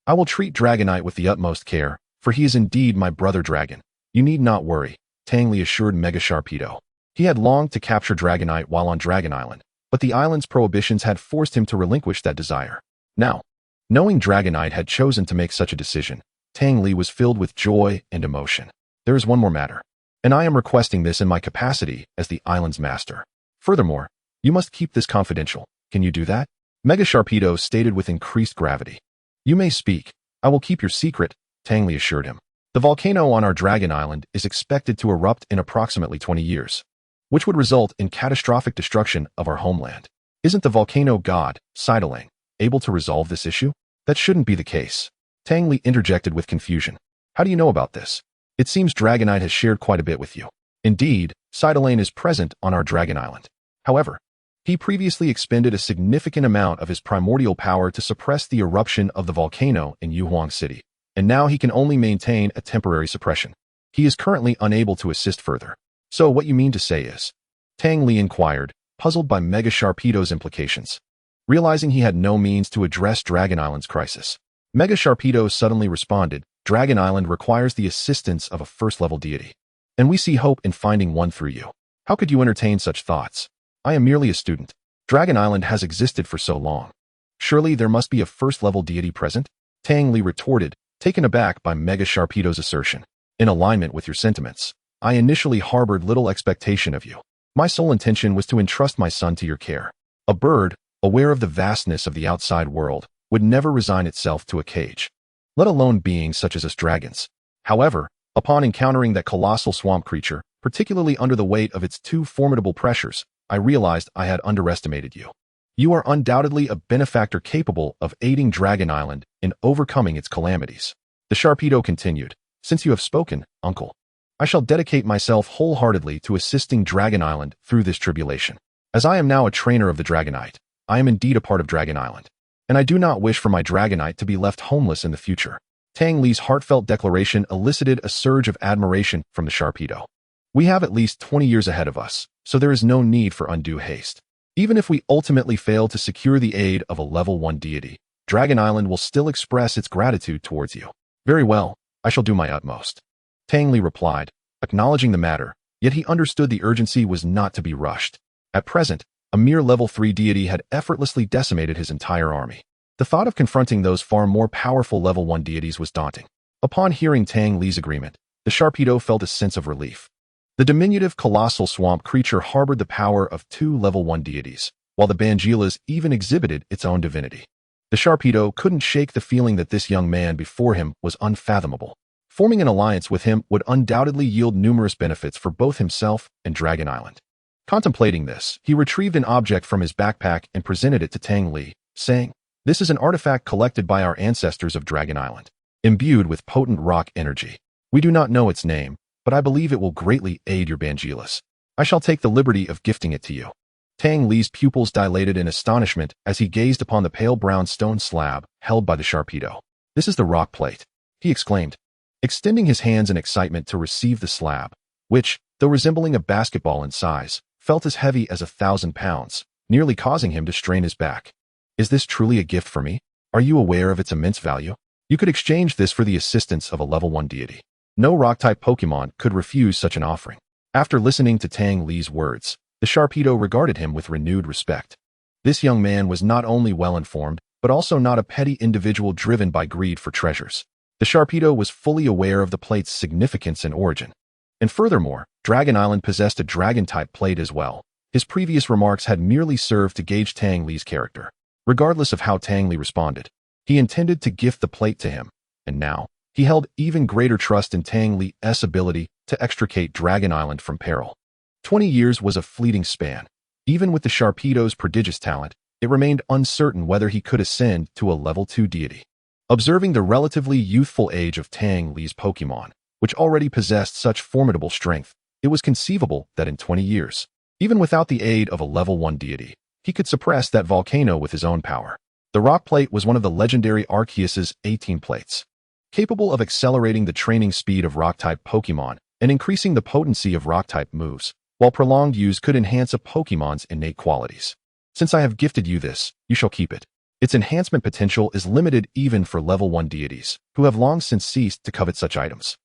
I will treat Dragonite with the utmost care, for he is indeed my brother dragon. You need not worry, Tang Li assured Mega Sharpedo. He had longed to capture Dragonite while on Dragon Island, but the island's prohibitions had forced him to relinquish that desire. Now, knowing Dragonite had chosen to make such a decision, Tang Li was filled with joy and emotion. There is one more matter, and I am requesting this in my capacity as the island's master. Furthermore, you must keep this confidential. Can you do that? Mega Sharpedo stated with increased gravity. You may speak. I will keep your secret, Tang Li assured him. The volcano on our Dragon Island is expected to erupt in approximately 20 years, which would result in catastrophic destruction of our homeland. Isn't the volcano god, Cytolang, able to resolve this issue? That shouldn't be the case. Tang Li interjected with confusion. How do you know about this? It seems Dragonite has shared quite a bit with you. Indeed, Cytolang is present on our Dragon Island. However, he previously expended a significant amount of his primordial power to suppress the eruption of the volcano in Yuhuang City, and now he can only maintain a temporary suppression. He is currently unable to assist further. So what you mean to say is? Tang Li inquired, puzzled by Mega Sharpedo's implications. Realizing he had no means to address Dragon Island's crisis, Mega Sharpedo suddenly responded, Dragon Island requires the assistance of a first-level deity, and we see hope in finding one through you. How could you entertain such thoughts? I am merely a student. Dragon Island has existed for so long. Surely there must be a first-level deity present? Tang Li retorted, taken aback by Mega Sharpedo's assertion. In alignment with your sentiments, I initially harbored little expectation of you. My sole intention was to entrust my son to your care. A bird, aware of the vastness of the outside world, would never resign itself to a cage, let alone beings such as us dragons. However, upon encountering that colossal swamp creature, particularly under the weight of its 2 formidable pressures, I realized I had underestimated you. You are undoubtedly a benefactor capable of aiding Dragon Island in overcoming its calamities. The Sharpedo continued, Since you have spoken, Uncle, I shall dedicate myself wholeheartedly to assisting Dragon Island through this tribulation. As I am now a trainer of the Dragonite, I am indeed a part of Dragon Island, and I do not wish for my Dragonite to be left homeless in the future. Tang Li's heartfelt declaration elicited a surge of admiration from the Sharpedo. We have at least 20 years ahead of us, so there is no need for undue haste. Even if we ultimately fail to secure the aid of a level 1 deity, Dragon Island will still express its gratitude towards you. Very well, I shall do my utmost. Tang Li replied, acknowledging the matter, yet he understood the urgency was not to be rushed. At present, a mere level 3 deity had effortlessly decimated his entire army. The thought of confronting those far more powerful level 1 deities was daunting. Upon hearing Tang Li's agreement, the Sharpedo felt a sense of relief. The diminutive colossal swamp creature harbored the power of 2 level 1 deities, while the Bangilas even exhibited its own divinity. The Sharpedo couldn't shake the feeling that this young man before him was unfathomable. Forming an alliance with him would undoubtedly yield numerous benefits for both himself and Dragon Island. Contemplating this, he retrieved an object from his backpack and presented it to Tang Li, saying, This is an artifact collected by our ancestors of Dragon Island, imbued with potent rock energy. We do not know its name, but I believe it will greatly aid your Bangilas. I shall take the liberty of gifting it to you." Tang Li's pupils dilated in astonishment as he gazed upon the pale brown stone slab held by the Sharpedo. "This is the rock plate," he exclaimed, extending his hands in excitement to receive the slab, which, though resembling a basketball in size, felt as heavy as 1,000 pounds, nearly causing him to strain his back. "Is this truly a gift for me? Are you aware of its immense value? You could exchange this for the assistance of a level 1 deity. No rock-type Pokémon could refuse such an offering." After listening to Tang Li's words, the Sharpedo regarded him with renewed respect. This young man was not only well-informed, but also not a petty individual driven by greed for treasures. The Sharpedo was fully aware of the plate's significance and origin. And furthermore, Dragon Island possessed a dragon-type plate as well. His previous remarks had merely served to gauge Tang Li's character. Regardless of how Tang Li responded, he intended to gift the plate to him, and now, he held even greater trust in Tang Li's ability to extricate Dragon Island from peril. 20 years was a fleeting span. Even with the Sharpedo's prodigious talent, it remained uncertain whether he could ascend to a level 2 deity. Observing the relatively youthful age of Tang Li's Pokémon, which already possessed such formidable strength, it was conceivable that in 20 years, even without the aid of a level 1 deity, he could suppress that volcano with his own power. The rock plate was one of the legendary Arceus's 18 plates, capable of accelerating the training speed of rock-type Pokémon and increasing the potency of rock-type moves, while prolonged use could enhance a Pokémon's innate qualities. "Since I have gifted you this, you shall keep it. Its enhancement potential is limited even for level 1 deities, who have long since ceased to covet such items,"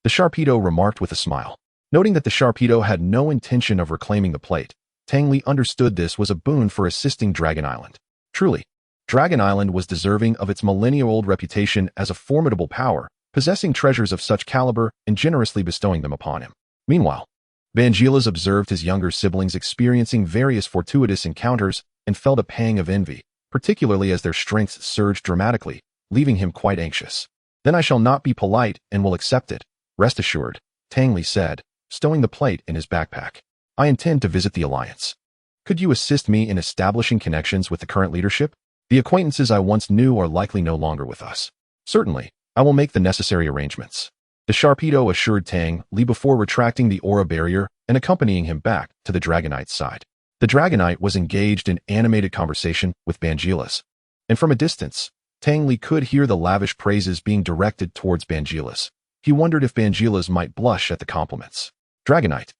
the Sharpedo remarked with a smile. Noting that the Sharpedo had no intention of reclaiming the plate, Tang Li understood this was a boon for assisting Dragon Island. Truly, Dragon Island was deserving of its millennia-old reputation as a formidable power, possessing treasures of such caliber and generously bestowing them upon him. Meanwhile, Vangelis observed his younger siblings experiencing various fortuitous encounters and felt a pang of envy, particularly as their strengths surged dramatically, leaving him quite anxious. "Then I shall not be polite and will accept it, rest assured," Tang Li said, stowing the plate in his backpack. "I intend to visit the Alliance. Could you assist me in establishing connections with the current leadership? The acquaintances I once knew are likely no longer with us." "Certainly, I will make the necessary arrangements," the Sharpedo assured Tang Li before retracting the aura barrier and accompanying him back to the Dragonite's side. The Dragonite was engaged in animated conversation with Vangelis, and from a distance, Tang Li could hear the lavish praises being directed towards Vangelis. He wondered if Vangelis might blush at the compliments. "Dragonite,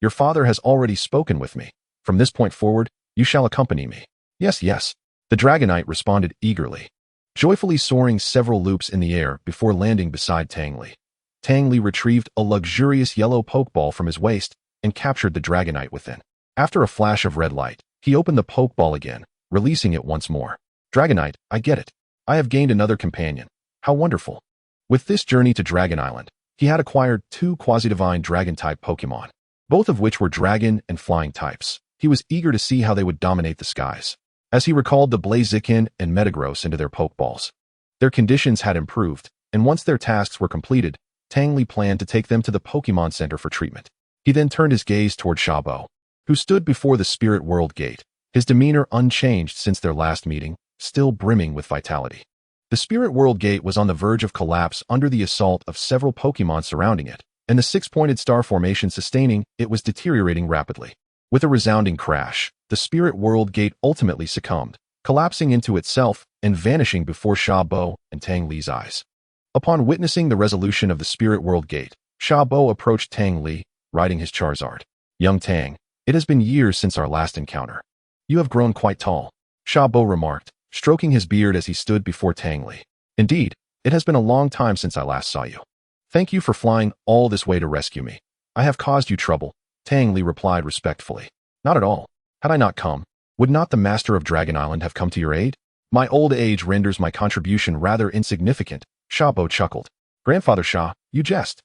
your father has already spoken with me. From this point forward, you shall accompany me." "Yes, yes," the Dragonite responded eagerly, joyfully soaring several loops in the air before landing beside Tang Li. Tang Li retrieved a luxurious yellow Pokeball from his waist and captured the Dragonite within. After a flash of red light, he opened the Pokeball again, releasing it once more. "Dragonite, I get it. I have gained another companion. How wonderful." With this journey to Dragon Island, he had acquired 2 quasi-divine dragon-type Pokémon, both of which were dragon and flying types. He was eager to see how they would dominate the skies. As he recalled the Blaziken and Metagross into their Pokeballs, their conditions had improved, and once their tasks were completed, Tang Li planned to take them to the Pokemon Center for treatment. He then turned his gaze toward Xiaobo, who stood before the Spirit World Gate, his demeanor unchanged since their last meeting, still brimming with vitality. The Spirit World Gate was on the verge of collapse under the assault of several Pokemon surrounding it, and the 6-pointed star formation sustaining it was deteriorating rapidly. With a resounding crash, the Spirit World Gate ultimately succumbed, collapsing into itself and vanishing before Xiaobo and Tang Li's eyes. Upon witnessing the resolution of the Spirit World Gate, Xiaobo approached Tang Li, riding his Charizard. "Young Tang, it has been years since our last encounter. You have grown quite tall," Xiaobo remarked, stroking his beard as he stood before Tang Li. "Indeed, it has been a long time since I last saw you. Thank you for flying all this way to rescue me. I have caused you trouble," Tang Li replied respectfully. "Not at all. Had I not come, would not the master of Dragon Island have come to your aid? My old age renders my contribution rather insignificant," Xiaobo chuckled. "Grandfather Xia, you jest.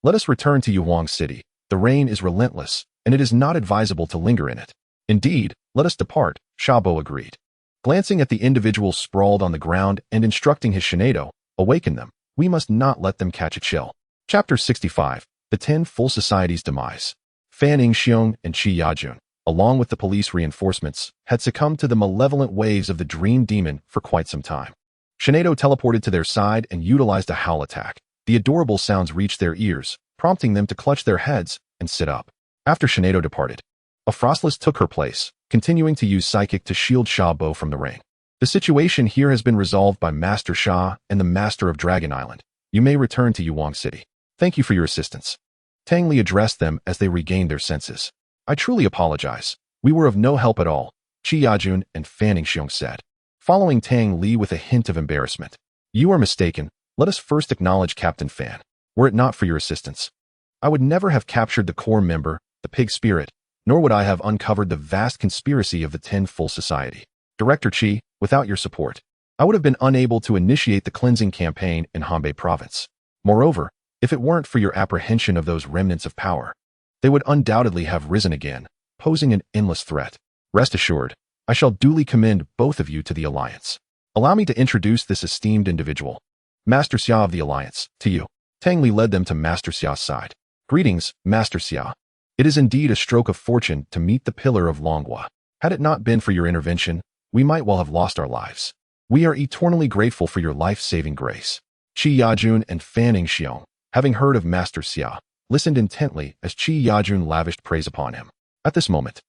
Let us return to Yuhuang City. The rain is relentless, and it is not advisable to linger in it." "Indeed, let us depart," Xiaobo agreed. Glancing at the individuals sprawled on the ground and instructing his Shinado, "Awaken them. We must not let them catch a chill." Chapter 65. The 10 Full Society's Demise. Fan Yingxiong and Qi Yajun, along with the police reinforcements, had succumbed to the malevolent waves of the Dream Demon for quite some time. Shinado teleported to their side and utilized a howl attack. The adorable sounds reached their ears, prompting them to clutch their heads and sit up. After Shinedo departed, a frostless took her place, continuing to use psychic to shield Sha Bo from the rain. The situation here has been resolved by Master Sha and the Master of Dragon Island. You may return to Yuwang City. Thank you for your assistance. Tang Li addressed them as they regained their senses. I truly apologize. We were of no help at all, Qi Yajun and Fanning Xiong said, following Tang Li with a hint of embarrassment. You are mistaken. Let us first acknowledge Captain Fan. Were it not for your assistance, I would never have captured the core member, the pig spirit, nor would I have uncovered the vast conspiracy of the 10 Full Society. Director Qi, without your support, I would have been unable to initiate the cleansing campaign in Hanbei Province. Moreover, if it weren't for your apprehension of those remnants of power, they would undoubtedly have risen again, posing an endless threat. Rest assured, I shall duly commend both of you to the Alliance. Allow me to introduce this esteemed individual, Master Xia of the Alliance, to you. Tang Li led them to Master Xia's side. Greetings, Master Xia. It is indeed a stroke of fortune to meet the Pillar of Longhua. Had it not been for your intervention, we might well have lost our lives. We are eternally grateful for your life-saving grace. Qi Yajun and Fanning Xiong, having heard of Master Xia, listened intently as Qi Yajun lavished praise upon him. At this moment,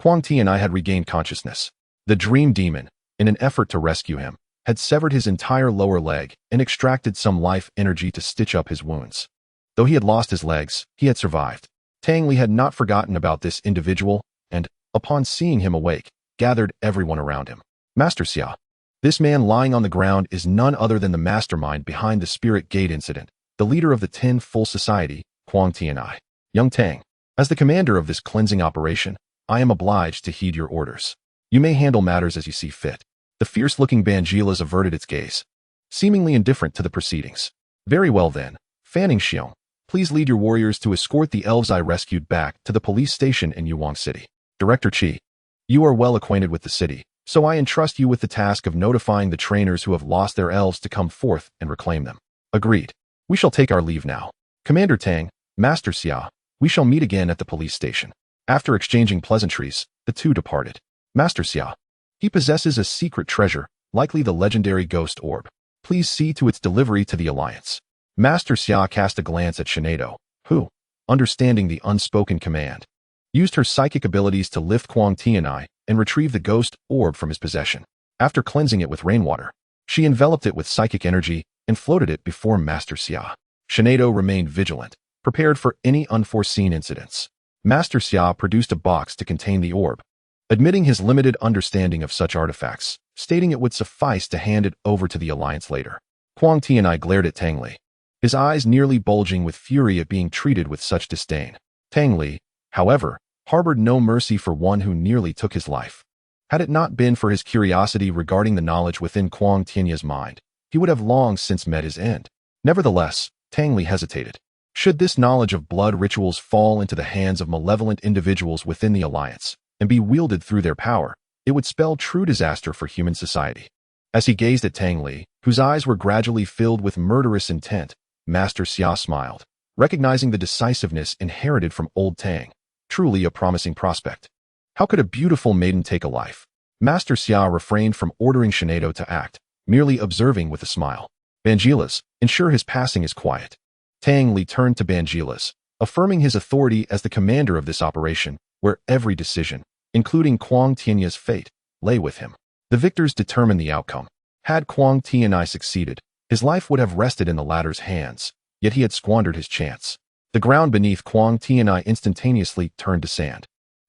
Huang Ti and I had regained consciousness. The dream demon, in an effort to rescue him, had severed his entire lower leg and extracted some life energy to stitch up his wounds. Though he had lost his legs, he had survived. Tang Li had not forgotten about this individual and, upon seeing him awake, gathered everyone around him. Master Xia. This man lying on the ground is none other than the mastermind behind the Spirit Gate incident, the leader of the 10 Full Society, Huang Ti and I. Young Tang, as the commander of this cleansing operation, I am obliged to heed your orders. You may handle matters as you see fit. The fierce-looking Bangilas averted its gaze, seemingly indifferent to the proceedings. Very well then, Fanning Xiong, please lead your warriors to escort the elves I rescued back to the police station in Yuwang City. Director Qi, you are well acquainted with the city, so I entrust you with the task of notifying the trainers who have lost their elves to come forth and reclaim them. Agreed. We shall take our leave now. Commander Tang, Master Xia, we shall meet again at the police station. After exchanging pleasantries, the two departed. Master Xia. He possesses a secret treasure, likely the legendary ghost orb. Please see to its delivery to the Alliance. Master Xia cast a glance at Shinedo, who, understanding the unspoken command, used her psychic abilities to lift Huang Ti and I and retrieve the ghost orb from his possession. After cleansing it with rainwater, she enveloped it with psychic energy and floated it before Master Xia. Shinedo remained vigilant, prepared for any unforeseen incidents. Master Xia produced a box to contain the orb, admitting his limited understanding of such artifacts, stating it would suffice to hand it over to the Alliance later. Huang Ti and I glared at Tang Li, his eyes nearly bulging with fury at being treated with such disdain. Tang Li, however, harbored no mercy for one who nearly took his life. Had it not been for his curiosity regarding the knowledge within Huang Tianya's mind, he would have long since met his end. Nevertheless, Tang Li hesitated. Should this knowledge of blood rituals fall into the hands of malevolent individuals within the Alliance and be wielded through their power, it would spell true disaster for human society. As he gazed at Tang Li, whose eyes were gradually filled with murderous intent, Master Xia smiled, recognizing the decisiveness inherited from old Tang. Truly a promising prospect. How could a beautiful maiden take a life? Master Xia refrained from ordering Shinedo to act, merely observing with a smile. Bangilas, ensure his passing is quiet. Tang Li turned to Bangilas, affirming his authority as the commander of this operation, where every decision, including Huang Tianya's fate, lay with him. The victors determined the outcome. Had Huang Ti and I succeeded, his life would have rested in the latter's hands, yet he had squandered his chance. The ground beneath Huang Ti and I instantaneously turned to sand,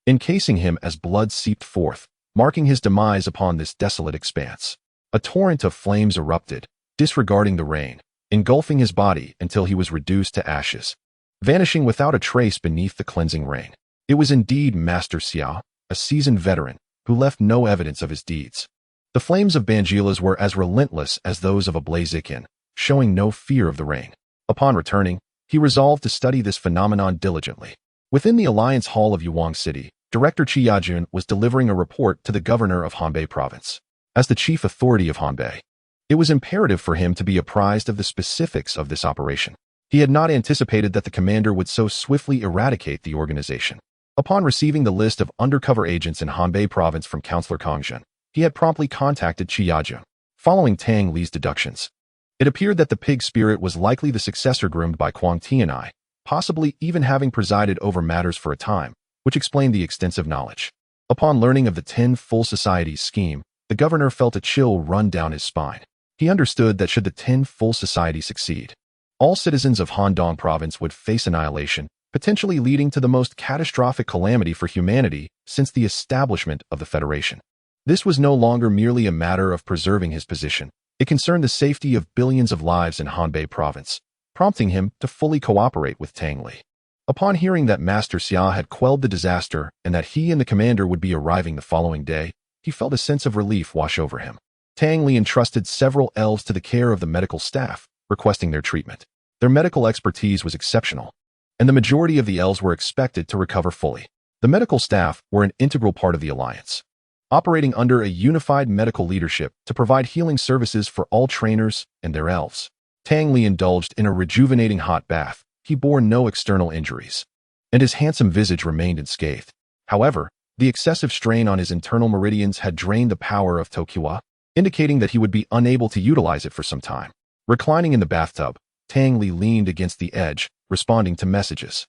encasing him as blood seeped forth, marking his demise upon this desolate expanse. A torrent of flames erupted, disregarding the rain, engulfing his body until he was reduced to ashes, vanishing without a trace beneath the cleansing rain. It was indeed Master Xia, a seasoned veteran, who left no evidence of his deeds. The flames of Bangilas were as relentless as those of a blaziken, showing no fear of the rain. Upon returning, he resolved to study this phenomenon diligently. Within the Alliance Hall of Yuwang City, Director Qi Yajun was delivering a report to the governor of Hanbei Province. As the chief authority of Hanbei, it was imperative for him to be apprised of the specifics of this operation. He had not anticipated that the commander would so swiftly eradicate the organization. Upon receiving the list of undercover agents in Hanbei Province from Councillor Kongzhen, he had promptly contacted Qi Yajun. Following Tang Li's deductions, it appeared that the pig spirit was likely the successor groomed by Huang Ti and I, possibly even having presided over matters for a time, which explained the extensive knowledge. Upon learning of the 10 full societies scheme, the governor felt a chill run down his spine. He understood that should the 10 full societies succeed, all citizens of Handong province would face annihilation, potentially leading to the most catastrophic calamity for humanity since the establishment of the Federation. This was no longer merely a matter of preserving his position. It concerned the safety of billions of lives in Hanbei province, prompting him to fully cooperate with Tang Li. Upon hearing that Master Xia had quelled the disaster and that he and the commander would be arriving the following day, he felt a sense of relief wash over him. Tang Li entrusted several elves to the care of the medical staff, requesting their treatment. Their medical expertise was exceptional, and the majority of the elves were expected to recover fully. The medical staff were an integral part of the alliance, operating under a unified medical leadership to provide healing services for all trainers and their elves. Tang Li indulged in a rejuvenating hot bath. He bore no external injuries, and his handsome visage remained unscathed. However, the excessive strain on his internal meridians had drained the power of Tokiwa, indicating that he would be unable to utilize it for some time. Reclining in the bathtub, Tang Li leaned against the edge, responding to messages.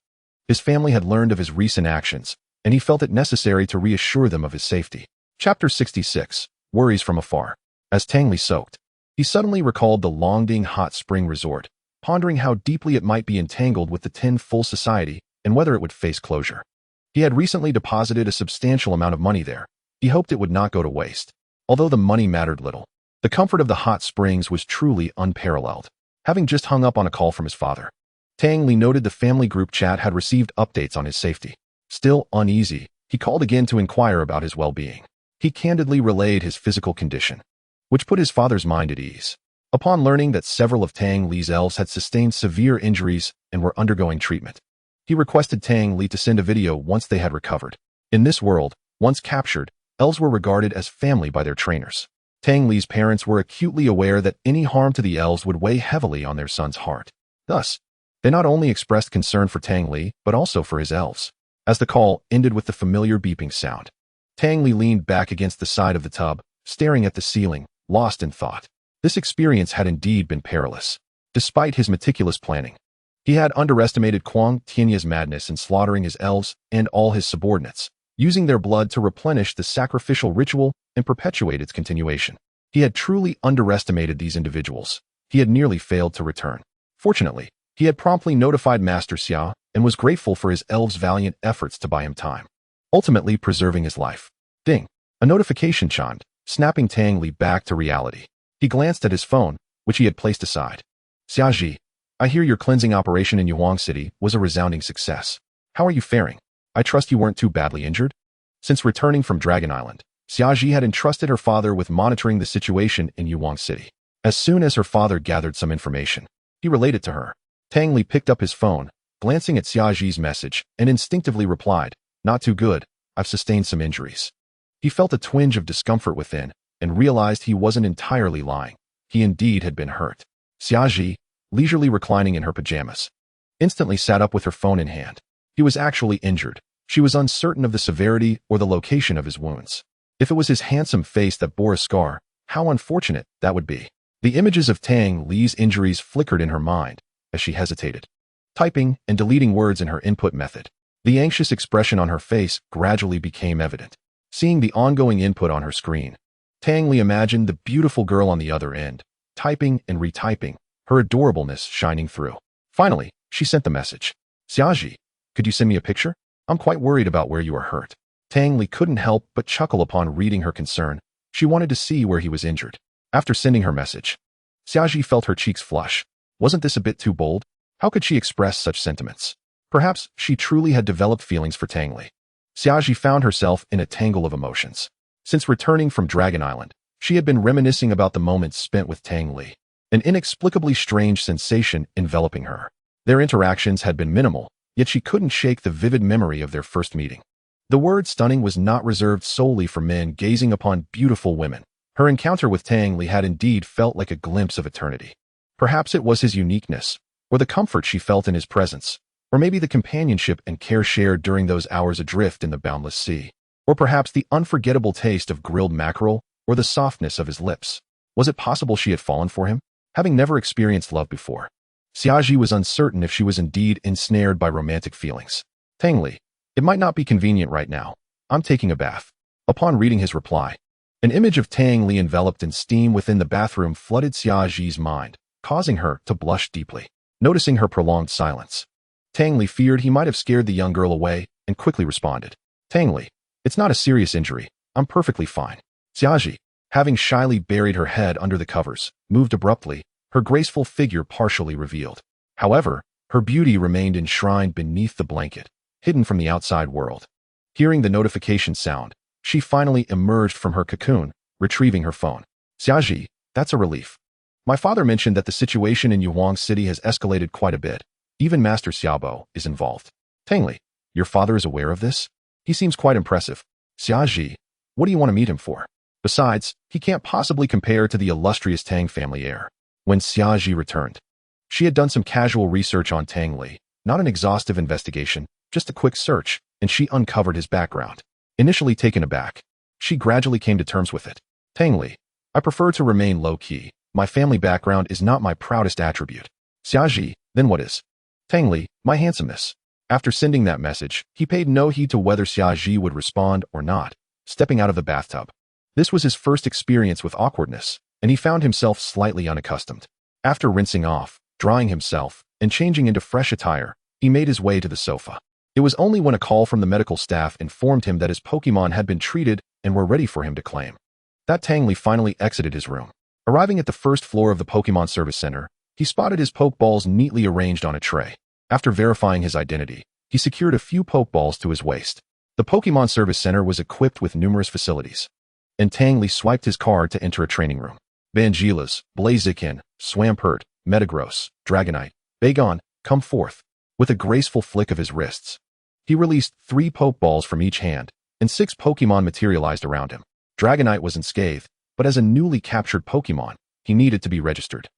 His family had learned of his recent actions, and he felt it necessary to reassure them of his safety. Chapter 66. Worries from Afar. As Tang Li soaked, he suddenly recalled the Longding hot spring resort, pondering how deeply it might be entangled with the 10 full society and whether it would face closure. He had recently deposited a substantial amount of money there. He hoped it would not go to waste. Although the money mattered little, the comfort of the hot springs was truly unparalleled. Having just hung up on a call from his father, Tang Li noted the family group chat had received updates on his safety. Still uneasy, he called again to inquire about his well-being. He candidly relayed his physical condition, which put his father's mind at ease. Upon learning that several of Tang Li's elves had sustained severe injuries and were undergoing treatment, he requested Tang Li to send a video once they had recovered. In this world, once captured, elves were regarded as family by their trainers. Tang Li's parents were acutely aware that any harm to the elves would weigh heavily on their son's heart. Thus, they not only expressed concern for Tang Li, but also for his elves. As the call ended with the familiar beeping sound, Tang Li leaned back against the side of the tub, staring at the ceiling, lost in thought. This experience had indeed been perilous. Despite his meticulous planning, he had underestimated Quang Tianya's madness in slaughtering his elves and all his subordinates, using their blood to replenish the sacrificial ritual and perpetuate its continuation. He had truly underestimated these individuals. He had nearly failed to return. Fortunately, he had promptly notified Master Xia and was grateful for his elves' valiant efforts to buy him time, ultimately preserving his life. Ding! A notification chimed, snapping Tang Li back to reality. He glanced at his phone, which he had placed aside. Xiaji, I hear your cleansing operation in Yuhuang City was a resounding success. How are you faring? I trust you weren't too badly injured? Since returning from Dragon Island, Xiaji had entrusted her father with monitoring the situation in Yuhuang City. As soon as her father gathered some information, he relayed it to her. Tang Li picked up his phone, glancing at Xiaji's message, and instinctively replied, "Not too good, I've sustained some injuries." He felt a twinge of discomfort within, and realized he wasn't entirely lying. He indeed had been hurt. Xiaji, leisurely reclining in her pajamas, instantly sat up with her phone in hand. He was actually injured. She was uncertain of the severity or the location of his wounds. If it was his handsome face that bore a scar, how unfortunate that would be. The images of Tang Li's injuries flickered in her mind as she hesitated, typing and deleting words in her input method. The anxious expression on her face gradually became evident. Seeing the ongoing input on her screen, Tang Li imagined the beautiful girl on the other end, typing and retyping, her adorableness shining through. Finally, she sent the message. "Xiaji, could you send me a picture? I'm quite worried about where you are hurt." Tang Li couldn't help but chuckle upon reading her concern. She wanted to see where he was injured. After sending her message, Xiaji felt her cheeks flush. Wasn't this a bit too bold? How could she express such sentiments? Perhaps she truly had developed feelings for Tang Li. Xiaji found herself in a tangle of emotions. Since returning from Dragon Island, she had been reminiscing about the moments spent with Tang Li, an inexplicably strange sensation enveloping her. Their interactions had been minimal, yet she couldn't shake the vivid memory of their first meeting. The word stunning was not reserved solely for men gazing upon beautiful women. Her encounter with Tang Li had indeed felt like a glimpse of eternity. Perhaps it was his uniqueness, or the comfort she felt in his presence, or maybe the companionship and care shared during those hours adrift in the boundless sea, or perhaps the unforgettable taste of grilled mackerel, or the softness of his lips. Was it possible she had fallen for him? Having never experienced love before, Xiaoji was uncertain if she was indeed ensnared by romantic feelings. Tang Li, it might not be convenient right now. I'm taking a bath. Upon reading his reply, an image of Tang Li enveloped in steam within the bathroom flooded Xiaoji's mind, causing her to blush deeply. Noticing her prolonged silence, Tang Li feared he might have scared the young girl away and quickly responded. Tang Li, it's not a serious injury. I'm perfectly fine. Xiaoji, having shyly buried her head under the covers, moved abruptly, her graceful figure partially revealed. However, her beauty remained enshrined beneath the blanket, hidden from the outside world. Hearing the notification sound, she finally emerged from her cocoon, retrieving her phone. Xiaoji, that's a relief. My father mentioned that the situation in Yuhuang City has escalated quite a bit. Even Master Xiaobo is involved. Tang Li, your father is aware of this? He seems quite impressive. Xiaoji, what do you want to meet him for? Besides, he can't possibly compare to the illustrious Tang family heir. When Xiaoji returned, she had done some casual research on Tang Li, not an exhaustive investigation, just a quick search, and she uncovered his background. Initially taken aback, she gradually came to terms with it. Tang Li, I prefer to remain low-key. My family background is not my proudest attribute. Xiaoji, then what is? Tang Li, my handsomeness. After sending that message, he paid no heed to whether Xiaoji would respond or not, stepping out of the bathtub. This was his first experience with awkwardness, and he found himself slightly unaccustomed. After rinsing off, drying himself, and changing into fresh attire, he made his way to the sofa. It was only when a call from the medical staff informed him that his Pokémon had been treated and were ready for him to claim that Tang Li finally exited his room. Arriving at the first floor of the Pokémon Service Center, he spotted his Pokeballs neatly arranged on a tray. After verifying his identity, he secured a few Pokeballs to his waist. The Pokémon Service Center was equipped with numerous facilities, and Tang Li swiped his card to enter a training room. Vangelis, Blaziken, Swampert, Metagross, Dragonite, Bagon, come forth. With a graceful flick of his wrists, he released 3 Pokeballs from each hand, and 6 Pokémon materialized around him. Dragonite was unscathed, but as a newly captured Pokémon, he needed to be registered.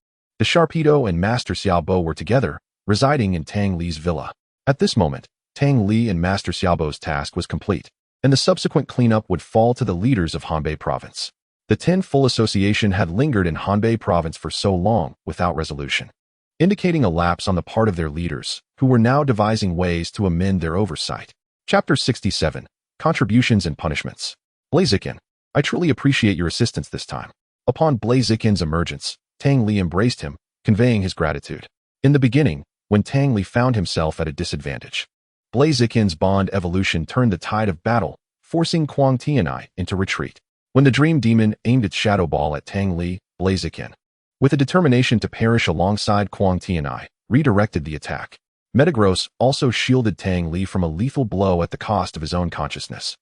The Sharpedo and Master Xiaobo were together, residing in Tang Li's villa. At this moment, Tang Li and Master Xiaobo's task was complete, and the subsequent cleanup would fall to the leaders of Hanbei Province. The Tenfold Association had lingered in Hanbei Province for so long without resolution, indicating a lapse on the part of their leaders, who were now devising ways to amend their oversight. Chapter 67, Contributions and Punishments. Blaziken, I truly appreciate your assistance this time. Upon Blaziken's emergence, Tang Li embraced him, conveying his gratitude. In the beginning, when Tang Li found himself at a disadvantage, Blaziken's bond evolution turned the tide of battle, forcing Kuang Tianai into retreat. When the Dream Demon aimed its Shadow Ball at Tang Li, Blaziken, with a determination to perish alongside Kuang Tianai, redirected the attack. Metagross also shielded Tang Li from a lethal blow at the cost of his own consciousness.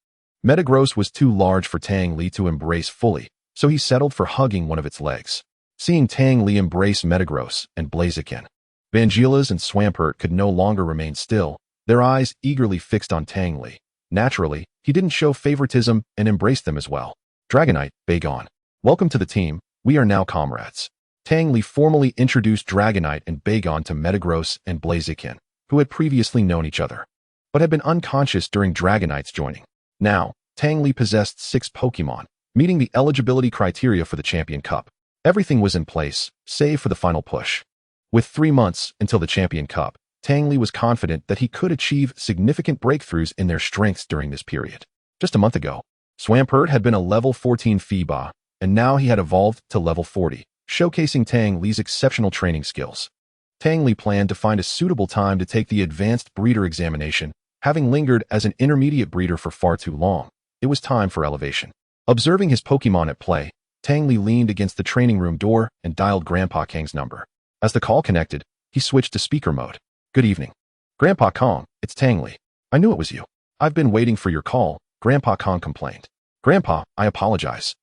Metagross was too large for Tang Li to embrace fully, so he settled for hugging one of its legs. Seeing Tang Li embrace Metagross and Blaziken, Vangelis and Swampert could no longer remain still, their eyes eagerly fixed on Tang Li. Naturally, he didn't show favoritism and embraced them as well. Dragonite, Bagon, welcome to the team, we are now comrades. Tang Li formally introduced Dragonite and Bagon to Metagross and Blaziken, who had previously known each other, but had been unconscious during Dragonite's joining. Now, Tang Li possessed 6 Pokémon, meeting the eligibility criteria for the Champion Cup. Everything was in place, save for the final push. With 3 months until the Champion Cup, Tang Li was confident that he could achieve significant breakthroughs in their strengths during this period. Just a month ago, Swampert had been a level 14 Feeba, and now he had evolved to level 40, showcasing Tang Li's exceptional training skills. Tang Li planned to find a suitable time to take the advanced breeder examination. Having lingered as an intermediate breeder for far too long, it was time for elevation. Observing his Pokémon at play, Tang Li leaned against the training room door and dialed Grandpa Kang's number. As the call connected, he switched to speaker mode. Good evening. Grandpa Kang, it's Tang Li. I knew it was you. I've been waiting for your call, Grandpa Kang complained. Grandpa, I apologize.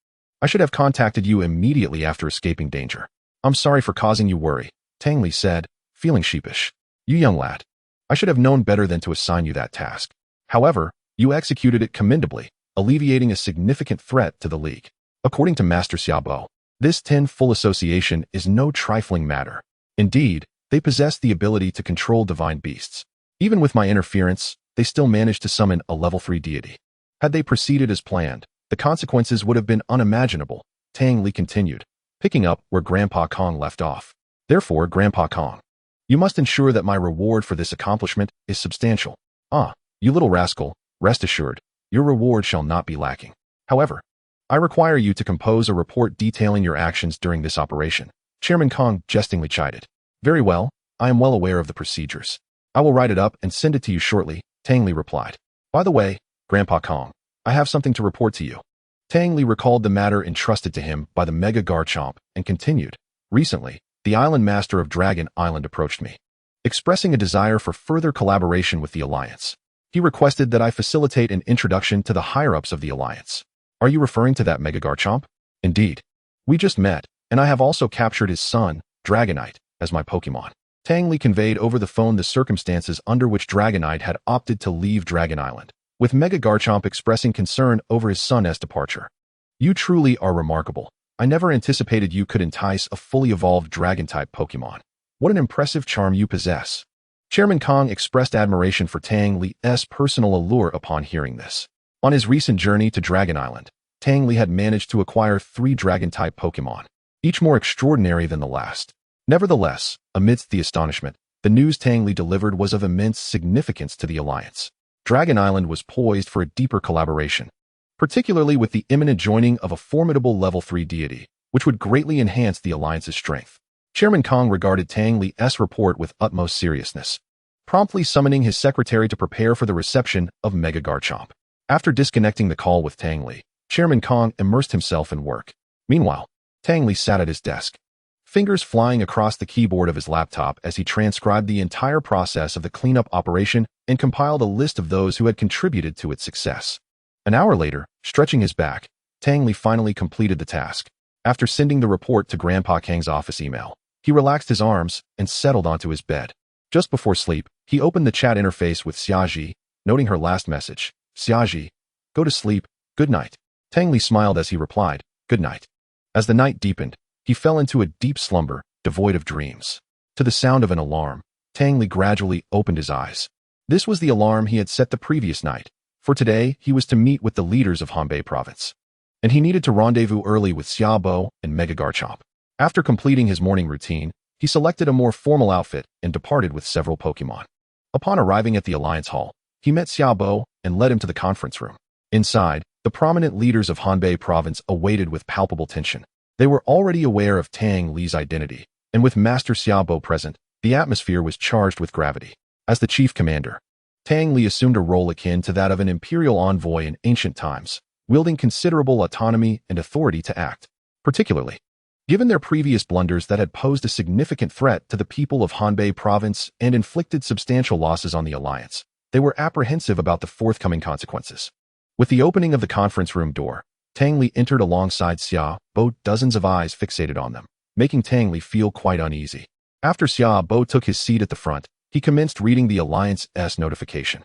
I should have contacted you immediately after escaping danger. I'm sorry for causing you worry, Tang Li said, feeling sheepish. You young lad. I should have known better than to assign you that task. However, you executed it commendably, alleviating a significant threat to the League. According to Master Xiaobo, this Tenfold Association is no trifling matter. Indeed, they possess the ability to control divine beasts. Even with my interference, they still managed to summon a level 3 deity. Had they proceeded as planned, the consequences would have been unimaginable, Tang Li continued, picking up where Grandpa Kang left off. Therefore, Grandpa Kang, You must ensure that my reward for this accomplishment is substantial. Ah, you little rascal, rest assured, your reward shall not be lacking. However, I require you to compose a report detailing your actions during this operation. Chairman Kong jestingly chided. Very well, I am well aware of the procedures. I will write it up and send it to you shortly, Tang Li replied. By the way, Grandpa Kong, I have something to report to you. Tang Li recalled the matter entrusted to him by the Mega Garchomp and continued. Recently, the island master of Dragon Island approached me, expressing a desire for further collaboration with the Alliance. He requested that I facilitate an introduction to the higher-ups of the Alliance. Are you referring to that Mega Garchomp? Indeed. We just met, and I have also captured his son, Dragonite, as my Pokémon. Tang Li conveyed over the phone the circumstances under which Dragonite had opted to leave Dragon Island, with Mega Garchomp expressing concern over his son's departure. You truly are remarkable. I never anticipated you could entice a fully evolved Dragon-type Pokémon. What an impressive charm you possess. Chairman Kong expressed admiration for Tang Li's personal allure upon hearing this. On his recent journey to Dragon Island, Tang Li had managed to acquire 3 Dragon-type Pokémon, each more extraordinary than the last. Nevertheless, amidst the astonishment, the news Tang Li delivered was of immense significance to the Alliance. Dragon Island was poised for a deeper collaboration, particularly with the imminent joining of a formidable level 3 deity, which would greatly enhance the Alliance's strength. Chairman Kong regarded Tang Li's report with utmost seriousness, promptly summoning his secretary to prepare for the reception of Mega Garchomp. After disconnecting the call with Tang Li, Chairman Kong immersed himself in work. Meanwhile, Tang Li sat at his desk, fingers flying across the keyboard of his laptop as he transcribed the entire process of the cleanup operation and compiled a list of those who had contributed to its success. An hour later, stretching his back, Tang Li finally completed the task. After sending the report to Grandpa Kang's office email, he relaxed his arms and settled onto his bed. Just before sleep, he opened the chat interface with Xiaji, noting her last message. Xiaji, go to sleep, good night. Tang Li smiled as he replied, good night. As the night deepened, he fell into a deep slumber, devoid of dreams. To the sound of an alarm, Tang Li gradually opened his eyes. This was the alarm he had set the previous night, for today he was to meet with the leaders of Hanbei Province, and he needed to rendezvous early with Xiaobo and Mega Garchomp. After completing his morning routine, he selected a more formal outfit and departed with several Pokémon. Upon arriving at the Alliance Hall, he met Xiaobo and led him to the conference room. Inside, the prominent leaders of Hanbei Province awaited with palpable tension. They were already aware of Tang Li's identity, and with Master Xiaobo present, the atmosphere was charged with gravity. As the chief commander, Tang Li assumed a role akin to that of an imperial envoy in ancient times, wielding considerable autonomy and authority to act. Particularly, given their previous blunders that had posed a significant threat to the people of Hanbei Province and inflicted substantial losses on the Alliance, they were apprehensive about the forthcoming consequences. With the opening of the conference room door, Tang Li entered alongside Xiaobo, dozens of eyes fixated on them, making Tang Li feel quite uneasy. After Xiaobo took his seat at the front, he commenced reading the Alliance's notification.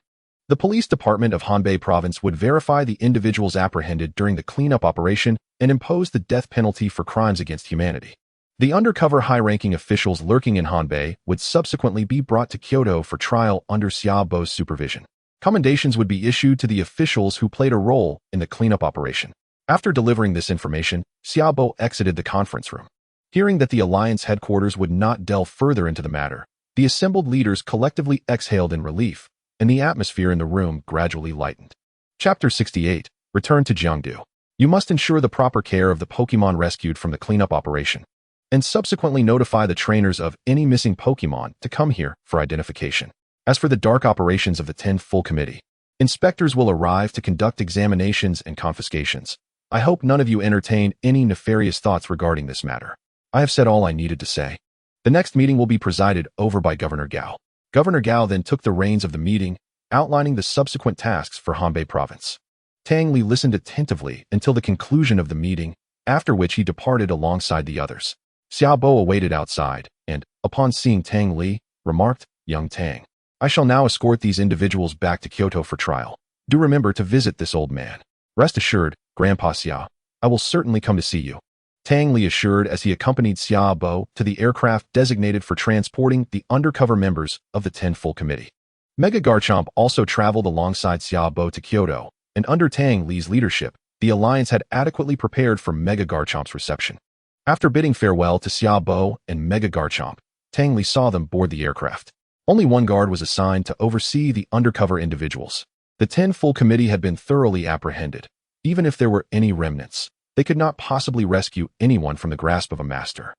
The police department of Hanbei Province would verify the individuals apprehended during the cleanup operation and impose the death penalty for crimes against humanity. The undercover high-ranking officials lurking in Hanbei would subsequently be brought to Kyoto for trial under Xiaobo's supervision. Commendations would be issued to the officials who played a role in the cleanup operation. After delivering this information, Xiaobo exited the conference room. Hearing that the Alliance headquarters would not delve further into the matter, the assembled leaders collectively exhaled in relief, and the atmosphere in the room gradually lightened. Chapter 68. Return to Jiangdu. You must ensure the proper care of the Pokémon rescued from the cleanup operation, and subsequently notify the trainers of any missing Pokémon to come here for identification. As for the dark operations of the 10 Full Committee, inspectors will arrive to conduct examinations and confiscations. I hope none of you entertain any nefarious thoughts regarding this matter. I have said all I needed to say. The next meeting will be presided over by Governor Gao. Governor Gao then took the reins of the meeting, outlining the subsequent tasks for Hanbei Province. Tang Li listened attentively until the conclusion of the meeting, after which he departed alongside the others. Xiaobo awaited outside, and, upon seeing Tang Li, remarked, "Young Tang, I shall now escort these individuals back to Kyoto for trial. Do remember to visit this old man. Rest assured, Grandpa Xia, I will certainly come to see you." Tang Li assured as he accompanied Xiaobo to the aircraft designated for transporting the undercover members of the 10 Full Committee. Mega Garchomp also traveled alongside Xiaobo to Kyoto, and under Tang Li's leadership, the Alliance had adequately prepared for Mega Garchomp's reception. After bidding farewell to Xiaobo and Mega Garchomp, Tang Li saw them board the aircraft. Only one guard was assigned to oversee the undercover individuals. The 10 full committee had been thoroughly apprehended. Even if there were any remnants, they could not possibly rescue anyone from the grasp of a master.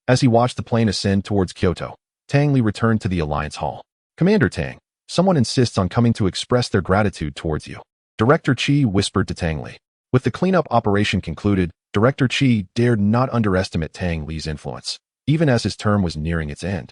As he watched the plane ascend towards Kyoto, Tang Li returned to the Alliance Hall. Commander Tang, someone insists on coming to express their gratitude towards you. Director Qi whispered to Tang Li. With the cleanup operation concluded, Director Qi dared not underestimate Tang Li's influence, even as his term was nearing its end.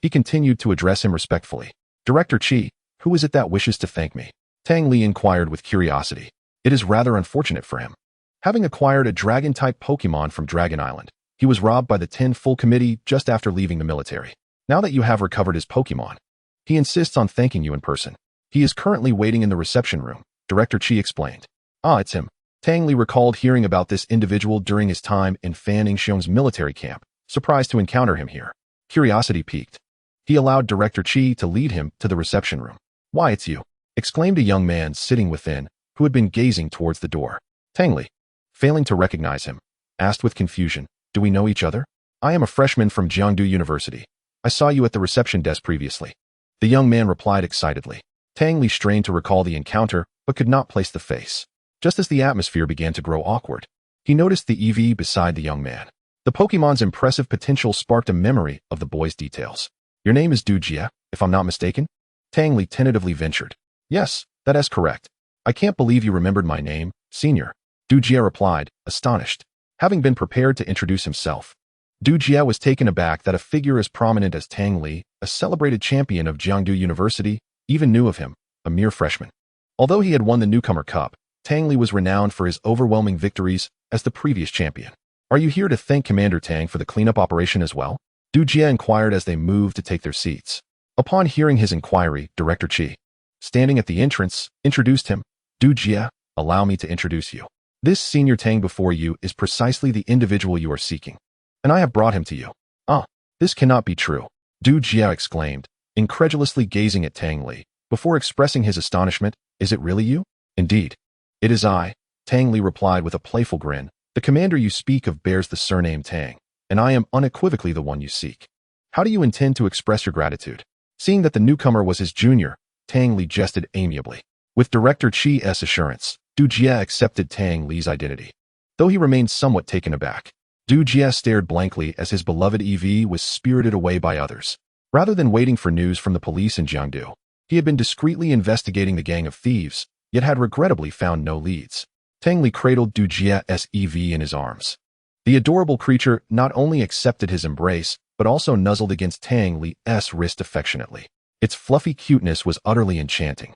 He continued to address him respectfully. Director Qi, who is it that wishes to thank me? Tang Li inquired with curiosity. It is rather unfortunate for him. Having acquired a dragon-type Pokémon from Dragon Island, he was robbed by the 10 full committee just after leaving the military. Now that you have recovered his Pokémon, he insists on thanking you in person. He is currently waiting in the reception room, Director Qi explained. Ah, it's him. Tang Li recalled hearing about this individual during his time in Fan Ningxiong's military camp, surprised to encounter him here. Curiosity piqued. He allowed Director Qi to lead him to the reception room. Why, it's you, exclaimed a young man sitting within, who had been gazing towards the door. Tang Li, failing to recognize him, asked with confusion, do we know each other? I am a freshman from Jiangdu University. I saw you at the reception desk previously. The young man replied excitedly. Tang Li strained to recall the encounter, but could not place the face. Just as the atmosphere began to grow awkward, he noticed the EV beside the young man. The Pokemon's impressive potential sparked a memory of the boy's details. Your name is Du Jie, if I'm not mistaken? Tang Li tentatively ventured. Yes, that is correct. I can't believe you remembered my name, Senior. Du Jie replied, astonished. Having been prepared to introduce himself, Du Jie was taken aback that a figure as prominent as Tang Li, a celebrated champion of Jiangdu University, even knew of him, a mere freshman. Although he had won the Newcomer Cup, Tang Li was renowned for his overwhelming victories as the previous champion. Are you here to thank Commander Tang for the cleanup operation as well? Du Jie inquired as they moved to take their seats. Upon hearing his inquiry, Director Qi, standing at the entrance, introduced him. Du Jie, allow me to introduce you. This Senior Tang before you is precisely the individual you are seeking, and I have brought him to you. Ah, this cannot be true, Du Jie exclaimed, incredulously gazing at Tang Li, before expressing his astonishment. Is it really you? Indeed. It is I, Tang Li replied with a playful grin. The commander you speak of bears the surname Tang, and I am unequivocally the one you seek. How do you intend to express your gratitude? Seeing that the newcomer was his junior, Tang Li jested amiably. With Director Qi's assurance, Du Jie accepted Tang Li's identity. Though he remained somewhat taken aback, Du Jie stared blankly as his beloved EV was spirited away by others. Rather than waiting for news from the police in Jiangdu, he had been discreetly investigating the gang of thieves, yet had regrettably found no leads. Tang Li cradled Du Jie's EV in his arms. The adorable creature not only accepted his embrace, but also nuzzled against Tang Li's wrist affectionately. Its fluffy cuteness was utterly enchanting,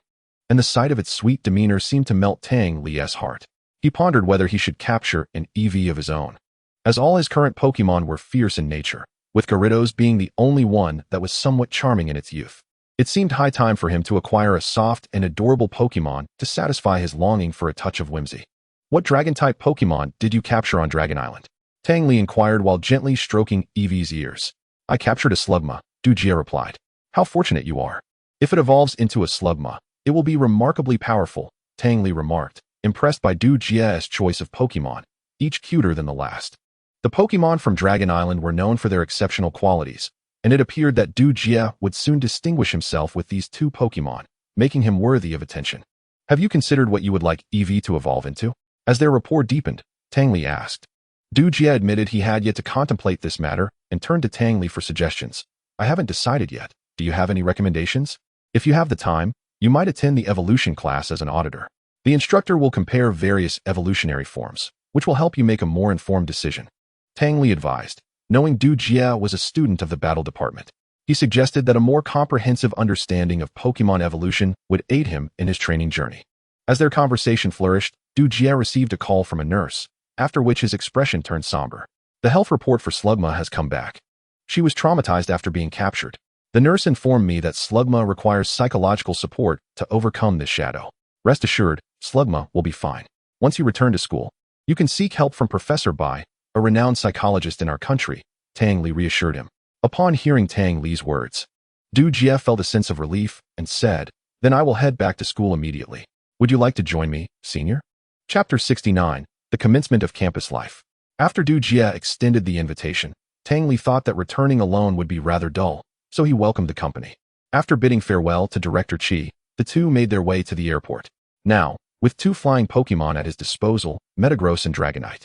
and the sight of its sweet demeanor seemed to melt Tang Li's heart. He pondered whether he should capture an EV of his own, as all his current Pokémon were fierce in nature, with Gyarados being the only one that was somewhat charming in its youth. It seemed high time for him to acquire a soft and adorable Pokémon to satisfy his longing for a touch of whimsy. What Dragon-type Pokémon did you capture on Dragon Island? Tang Li inquired while gently stroking Eevee's ears. I captured a Slugma, Du Jie replied. How fortunate you are. If it evolves into a Slugma, it will be remarkably powerful, Tang Li remarked, impressed by Du Jie's choice of Pokémon, each cuter than the last. The Pokémon from Dragon Island were known for their exceptional qualities, and it appeared that Du Jie would soon distinguish himself with these two Pokémon, making him worthy of attention. Have you considered what you would like Eevee to evolve into? As their rapport deepened, Tang Li asked. Du Jie admitted he had yet to contemplate this matter and turned to Tang Li for suggestions. I haven't decided yet. Do you have any recommendations? If you have the time, you might attend the evolution class as an auditor. The instructor will compare various evolutionary forms, which will help you make a more informed decision. Tang Li advised. Knowing Du Jie was a student of the battle department, he suggested that a more comprehensive understanding of Pokémon evolution would aid him in his training journey. As their conversation flourished, Du Jie received a call from a nurse, after which his expression turned somber. The health report for Slugma has come back. She was traumatized after being captured. The nurse informed me that Slugma requires psychological support to overcome this shadow. Rest assured, Slugma will be fine. Once you return to school, you can seek help from Professor Bai, a renowned psychologist in our country, Tang Li reassured him. Upon hearing Tang Li's words, Du Jie felt a sense of relief and said, Then I will head back to school immediately. Would you like to join me, Senior? Chapter 69, The Commencement of Campus Life. After Du Jie extended the invitation, Tang Li thought that returning alone would be rather dull, so he welcomed the company. After bidding farewell to Director Qi, the two made their way to the airport. Now, with two flying Pokémon at his disposal, Metagross and Dragonite,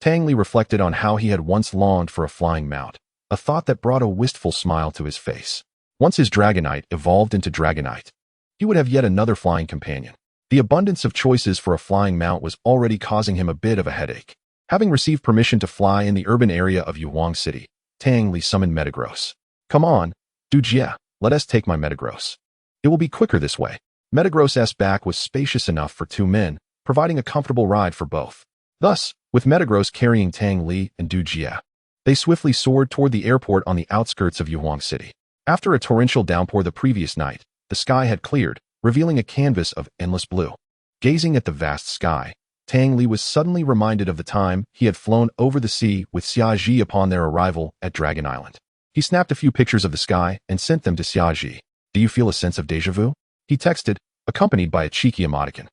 Tang Li reflected on how he had once longed for a flying mount, a thought that brought a wistful smile to his face. Once his Dragonite evolved into Dragonite, he would have yet another flying companion. The abundance of choices for a flying mount was already causing him a bit of a headache. Having received permission to fly in the urban area of Yuhuang City, Tang Li summoned Metagross. Come on, Dujie, let us take my Metagross. It will be quicker this way. Metagross's back was spacious enough for two men, providing a comfortable ride for both. Thus, with Metagross carrying Tang Li and Dujie, they swiftly soared toward the airport on the outskirts of Yuhuang City. After a torrential downpour the previous night, the sky had cleared, revealing a canvas of endless blue. Gazing at the vast sky, Tang Li was suddenly reminded of the time he had flown over the sea with Xiaji upon their arrival at Dragon Island. He snapped a few pictures of the sky and sent them to Xiaji. Do you feel a sense of déjà vu? He texted, accompanied by a cheeky emoticon.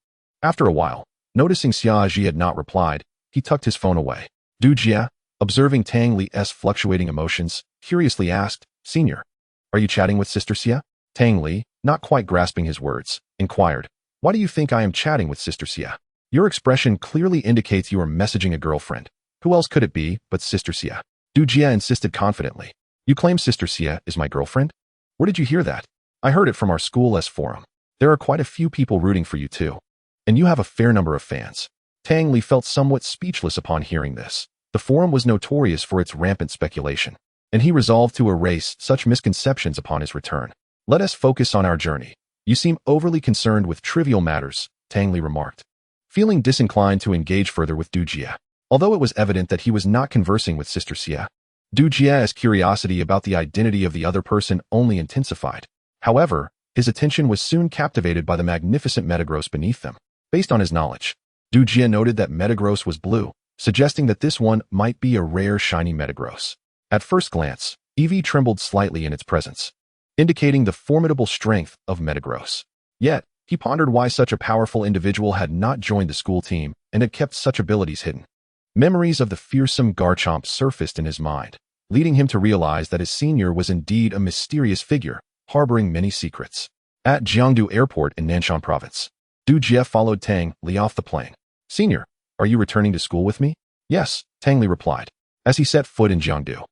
After a while, noticing Xiaji had not replied, he tucked his phone away. Dujie, observing Tang Li's fluctuating emotions, curiously asked, Senior, are you chatting with Sister Xia? Tang Li, not quite grasping his words, inquired, Why do you think I am chatting with Sister Xia? Your expression clearly indicates you are messaging a girlfriend. Who else could it be but Sister Xia? Dujie insisted confidently. You claim Sister Xia is my girlfriend? Where did you hear that? I heard it from our school's forum. There are quite a few people rooting for you too. And you have a fair number of fans. Tang Li felt somewhat speechless upon hearing this. The forum was notorious for its rampant speculation, and he resolved to erase such misconceptions upon his return. Let us focus on our journey. You seem overly concerned with trivial matters, Tang Li remarked, feeling disinclined to engage further with Dujie. Although it was evident that he was not conversing with Sister Xia, Dujie's curiosity about the identity of the other person only intensified. However, his attention was soon captivated by the magnificent Metagross beneath them. Based on his knowledge, Dujie noted that Metagross was blue, suggesting that this one might be a rare shiny Metagross. At first glance, Eevee trembled slightly in its presence, indicating the formidable strength of Metagross. Yet, he pondered why such a powerful individual had not joined the school team and had kept such abilities hidden. Memories of the fearsome Garchomp surfaced in his mind, leading him to realize that his senior was indeed a mysterious figure, harboring many secrets. At Jiangdu Airport in Nanshan Province, Dujie followed Tang Li off the plane. Senior, are you returning to school with me? Yes, Tang Li replied, as he set foot in Jiangdu.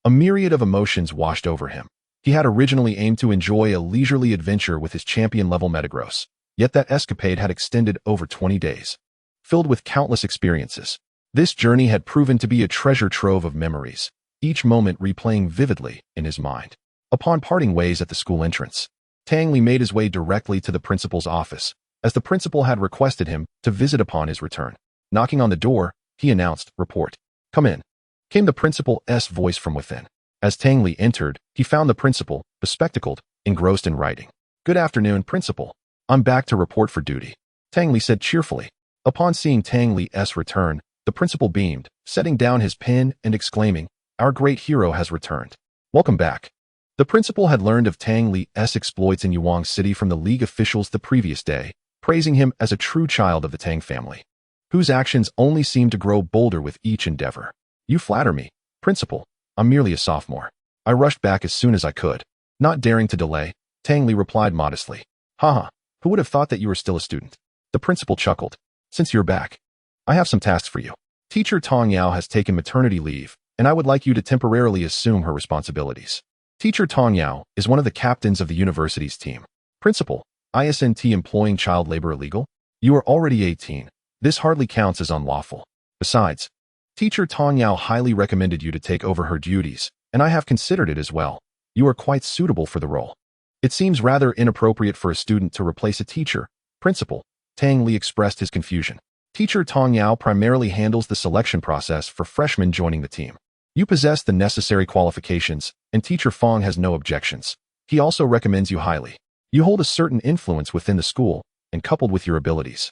A myriad of emotions washed over him. He had originally aimed to enjoy a leisurely adventure with his champion-level Metagross, yet that escapade had extended over 20 days. Filled with countless experiences, this journey had proven to be a treasure trove of memories, each moment replaying vividly in his mind. Upon parting ways at the school entrance, Tang Li made his way directly to the principal's office, as the principal had requested him to visit upon his return. Knocking on the door, he announced, Report. Come in. Came the principal's voice from within. As Tang Li entered, he found the principal, bespectacled, engrossed in writing. Good afternoon, principal. I'm back to report for duty, Tang Li said cheerfully. Upon seeing Tang Li's return, the principal beamed, setting down his pen and exclaiming, Our great hero has returned. Welcome back. The principal had learned of Tang Li's exploits in Yuhuang City from the League officials the previous day, praising him as a true child of the Tang family, whose actions only seemed to grow bolder with each endeavor. You flatter me, principal. I'm merely a sophomore. I rushed back as soon as I could. Not daring to delay, Tang Li replied modestly. Haha, who would have thought that you were still a student? The principal chuckled. Since you're back, I have some tasks for you. Teacher Tong Yao has taken maternity leave, and I would like you to temporarily assume her responsibilities. Teacher Tong Yao is one of the captains of the university's team. Principal, isn't employing child labor illegal? You are already 18. This hardly counts as unlawful. Besides, Teacher Tong Yao highly recommended you to take over her duties, and I have considered it as well. You are quite suitable for the role. It seems rather inappropriate for a student to replace a teacher. Principal, Tang Li expressed his confusion. Teacher Tong Yao primarily handles the selection process for freshmen joining the team. You possess the necessary qualifications, and Teacher Fong has no objections. He also recommends you highly. You hold a certain influence within the school, and coupled with your abilities,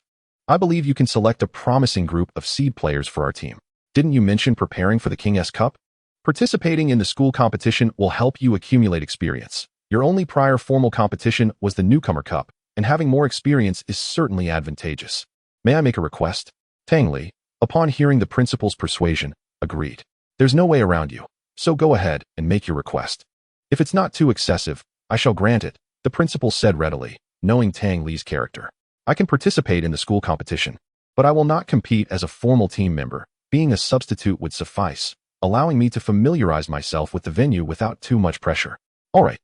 I believe you can select a promising group of seed players for our team. Didn't you mention preparing for the King's Cup? Participating in the school competition will help you accumulate experience. Your only prior formal competition was the Newcomer Cup, and having more experience is certainly advantageous. May I make a request? Tang Li, upon hearing the principal's persuasion, agreed. There's no way around you. So go ahead and make your request. If it's not too excessive, I shall grant it, the principal said readily, knowing Tang Li's character. I can participate in the school competition, but I will not compete as a formal team member. Being a substitute would suffice, allowing me to familiarize myself with the venue without too much pressure. All right.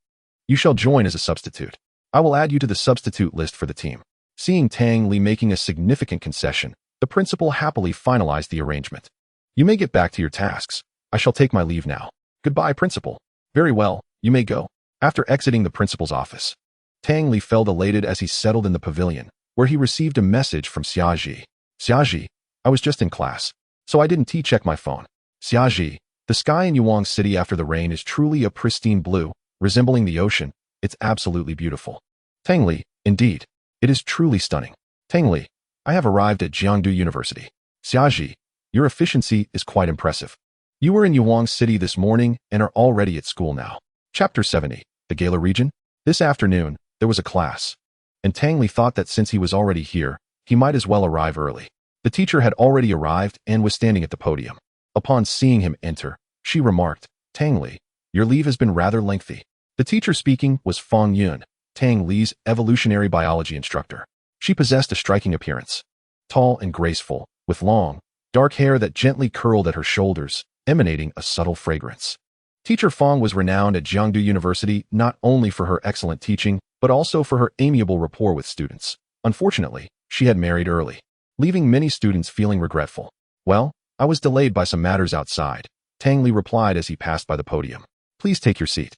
You shall join as a substitute. I will add you to the substitute list for the team. Seeing Tang Li making a significant concession, the principal happily finalized the arrangement. You may get back to your tasks. I shall take my leave now. Goodbye, principal. Very well, you may go. After exiting the principal's office, Tang Li felt elated as he settled in the pavilion, where he received a message from Xiaji. Xiaji, I was just in class, so I didn't check my phone. Xiaji, the sky in Yuang City after the rain is truly a pristine blue, resembling the ocean. It's absolutely beautiful. Tang Li, indeed. It is truly stunning. Tang Li, I have arrived at Jiangdu University. Xiaji, your efficiency is quite impressive. You were in Yuang City this morning and are already at school now. Chapter 70, the Gala region. This afternoon, there was a class, and Tang Li thought that since he was already here, he might as well arrive early. The teacher had already arrived and was standing at the podium. Upon seeing him enter, she remarked, Tang Li, your leave has been rather lengthy. The teacher speaking was Feng Yun, Tang Li's evolutionary biology instructor. She possessed a striking appearance. Tall and graceful, with long, dark hair that gently curled at her shoulders, emanating a subtle fragrance. Teacher Feng was renowned at Jiangdu University not only for her excellent teaching, but also for her amiable rapport with students. Unfortunately, she had married early, leaving many students feeling regretful. Well, I was delayed by some matters outside, Tang Li replied as he passed by the podium. Please take your seat.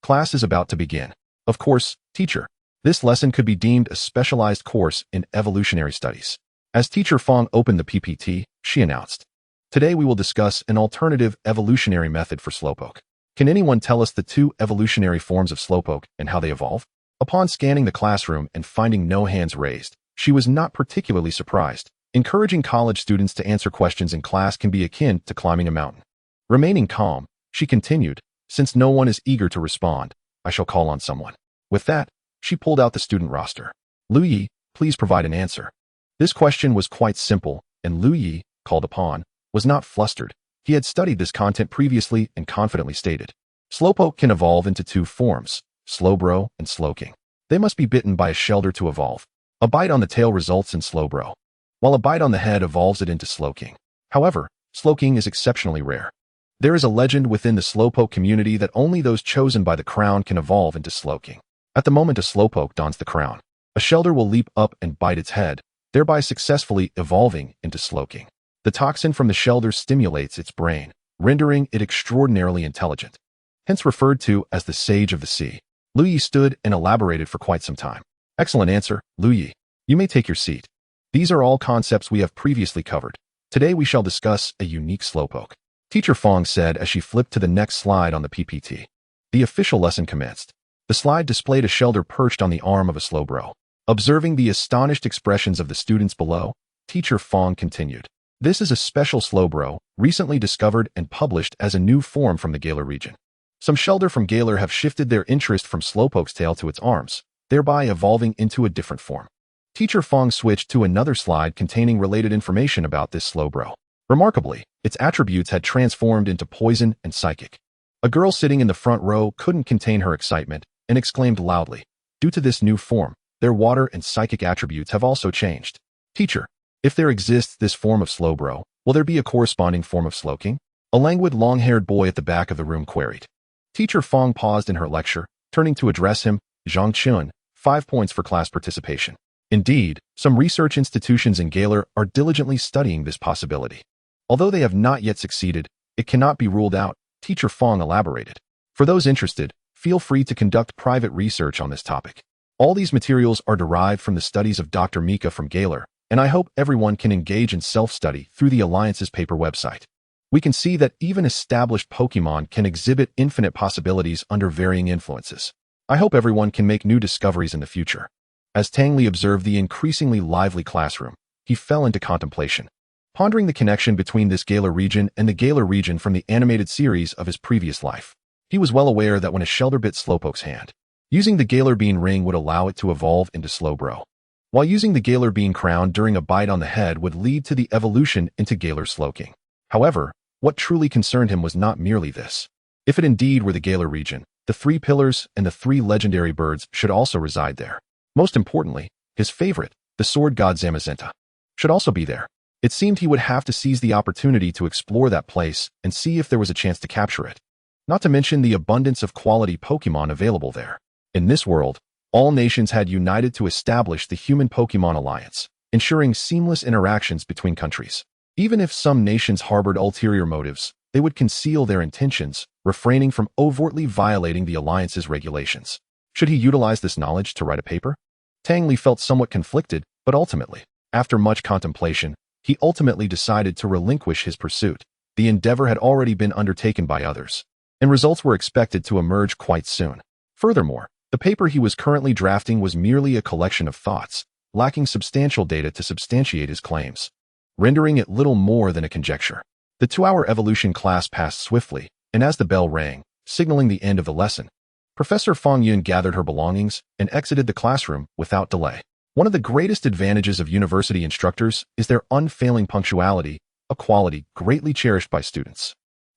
Class is about to begin. Of course, teacher. This lesson could be deemed a specialized course in evolutionary studies. As teacher Feng opened the PPT, she announced, today we will discuss an alternative evolutionary method for Slowpoke. Can anyone tell us the two evolutionary forms of Slowpoke and how they evolve? Upon scanning the classroom and finding no hands raised, she was not particularly surprised. Encouraging college students to answer questions in class can be akin to climbing a mountain. Remaining calm, she continued, since no one is eager to respond, I shall call on someone. With that, she pulled out the student roster. Lu Yi, please provide an answer. This question was quite simple, and Lu Yi, called upon, was not flustered. He had studied this content previously and confidently stated, Slowpoke can evolve into two forms, Slowbro and Slowking. They must be bitten by a Shelder to evolve. A bite on the tail results in Slowbro, while a bite on the head evolves it into Slowking. However, Slowking is exceptionally rare. There is a legend within the Slowpoke community that only those chosen by the crown can evolve into Slowking. At the moment a Slowpoke dons the crown, a Shelder will leap up and bite its head, thereby successfully evolving into Slowking. The toxin from the Shelder stimulates its brain, rendering it extraordinarily intelligent. Hence referred to as the Sage of the Sea. Lu Yi stood and elaborated for quite some time. Excellent answer, Lu Yi. You may take your seat. These are all concepts we have previously covered. Today we shall discuss a unique Slowpoke. Teacher Feng said as she flipped to the next slide on the PPT. The official lesson commenced. The slide displayed a Shelder perched on the arm of a Slowbro. Observing the astonished expressions of the students below, Teacher Feng continued. This is a special Slowbro, recently discovered and published as a new form from the Galar region. Some Shelder from Galar have shifted their interest from Slowpoke's tail to its arms, thereby evolving into a different form. Teacher Feng switched to another slide containing related information about this Slowbro. Remarkably, its attributes had transformed into poison and psychic. A girl sitting in the front row couldn't contain her excitement and exclaimed loudly, due to this new form, their water and psychic attributes have also changed. Teacher, if there exists this form of Slowbro, will there be a corresponding form of Slowking? A languid, long-haired boy at the back of the room queried. Teacher Feng paused in her lecture, turning to address him, Zhang Chun, 5 points for class participation. Indeed, some research institutions in Galar are diligently studying this possibility. Although they have not yet succeeded, it cannot be ruled out, Teacher Feng elaborated. For those interested, feel free to conduct private research on this topic. All these materials are derived from the studies of Dr. Mika from Galar, and I hope everyone can engage in self-study through the Alliance's paper website. We can see that even established Pokémon can exhibit infinite possibilities under varying influences. I hope everyone can make new discoveries in the future. As Tang Li observed the increasingly lively classroom, he fell into contemplation, pondering the connection between this Galar region and the Galar region from the animated series of his previous life. He was well aware that when a Shelder bit Slowpoke's hand, using the Galar Bean ring would allow it to evolve into Slowbro, while using the Galar Bean crown during a bite on the head would lead to the evolution into Galar Slowking. However, what truly concerned him was not merely this. If it indeed were the Galar region, the 3 pillars and the 3 legendary birds should also reside there. Most importantly, his favorite, the sword god Zamazenta, should also be there. It seemed he would have to seize the opportunity to explore that place and see if there was a chance to capture it. Not to mention the abundance of quality Pokémon available there. In this world, all nations had united to establish the Human Pokémon Alliance, ensuring seamless interactions between countries. Even if some nations harbored ulterior motives, they would conceal their intentions, refraining from overtly violating the Alliance's regulations. Should he utilize this knowledge to write a paper? Tang Li felt somewhat conflicted, but ultimately, after much contemplation, he ultimately decided to relinquish his pursuit. The endeavor had already been undertaken by others, and results were expected to emerge quite soon. Furthermore, the paper he was currently drafting was merely a collection of thoughts, lacking substantial data to substantiate his claims, rendering it little more than a conjecture. The 2-hour evolution class passed swiftly, and as the bell rang, signaling the end of the lesson, Professor Fong Yun gathered her belongings and exited the classroom without delay. One of the greatest advantages of university instructors is their unfailing punctuality, a quality greatly cherished by students.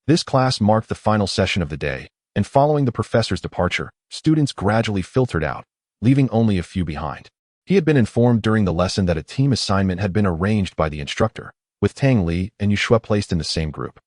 This class marked the final session of the day, and following the professor's departure, students gradually filtered out, leaving only a few behind. He had been informed during the lesson that a team assignment had been arranged by the instructor, with Tang Li and Yuxue placed in the same group,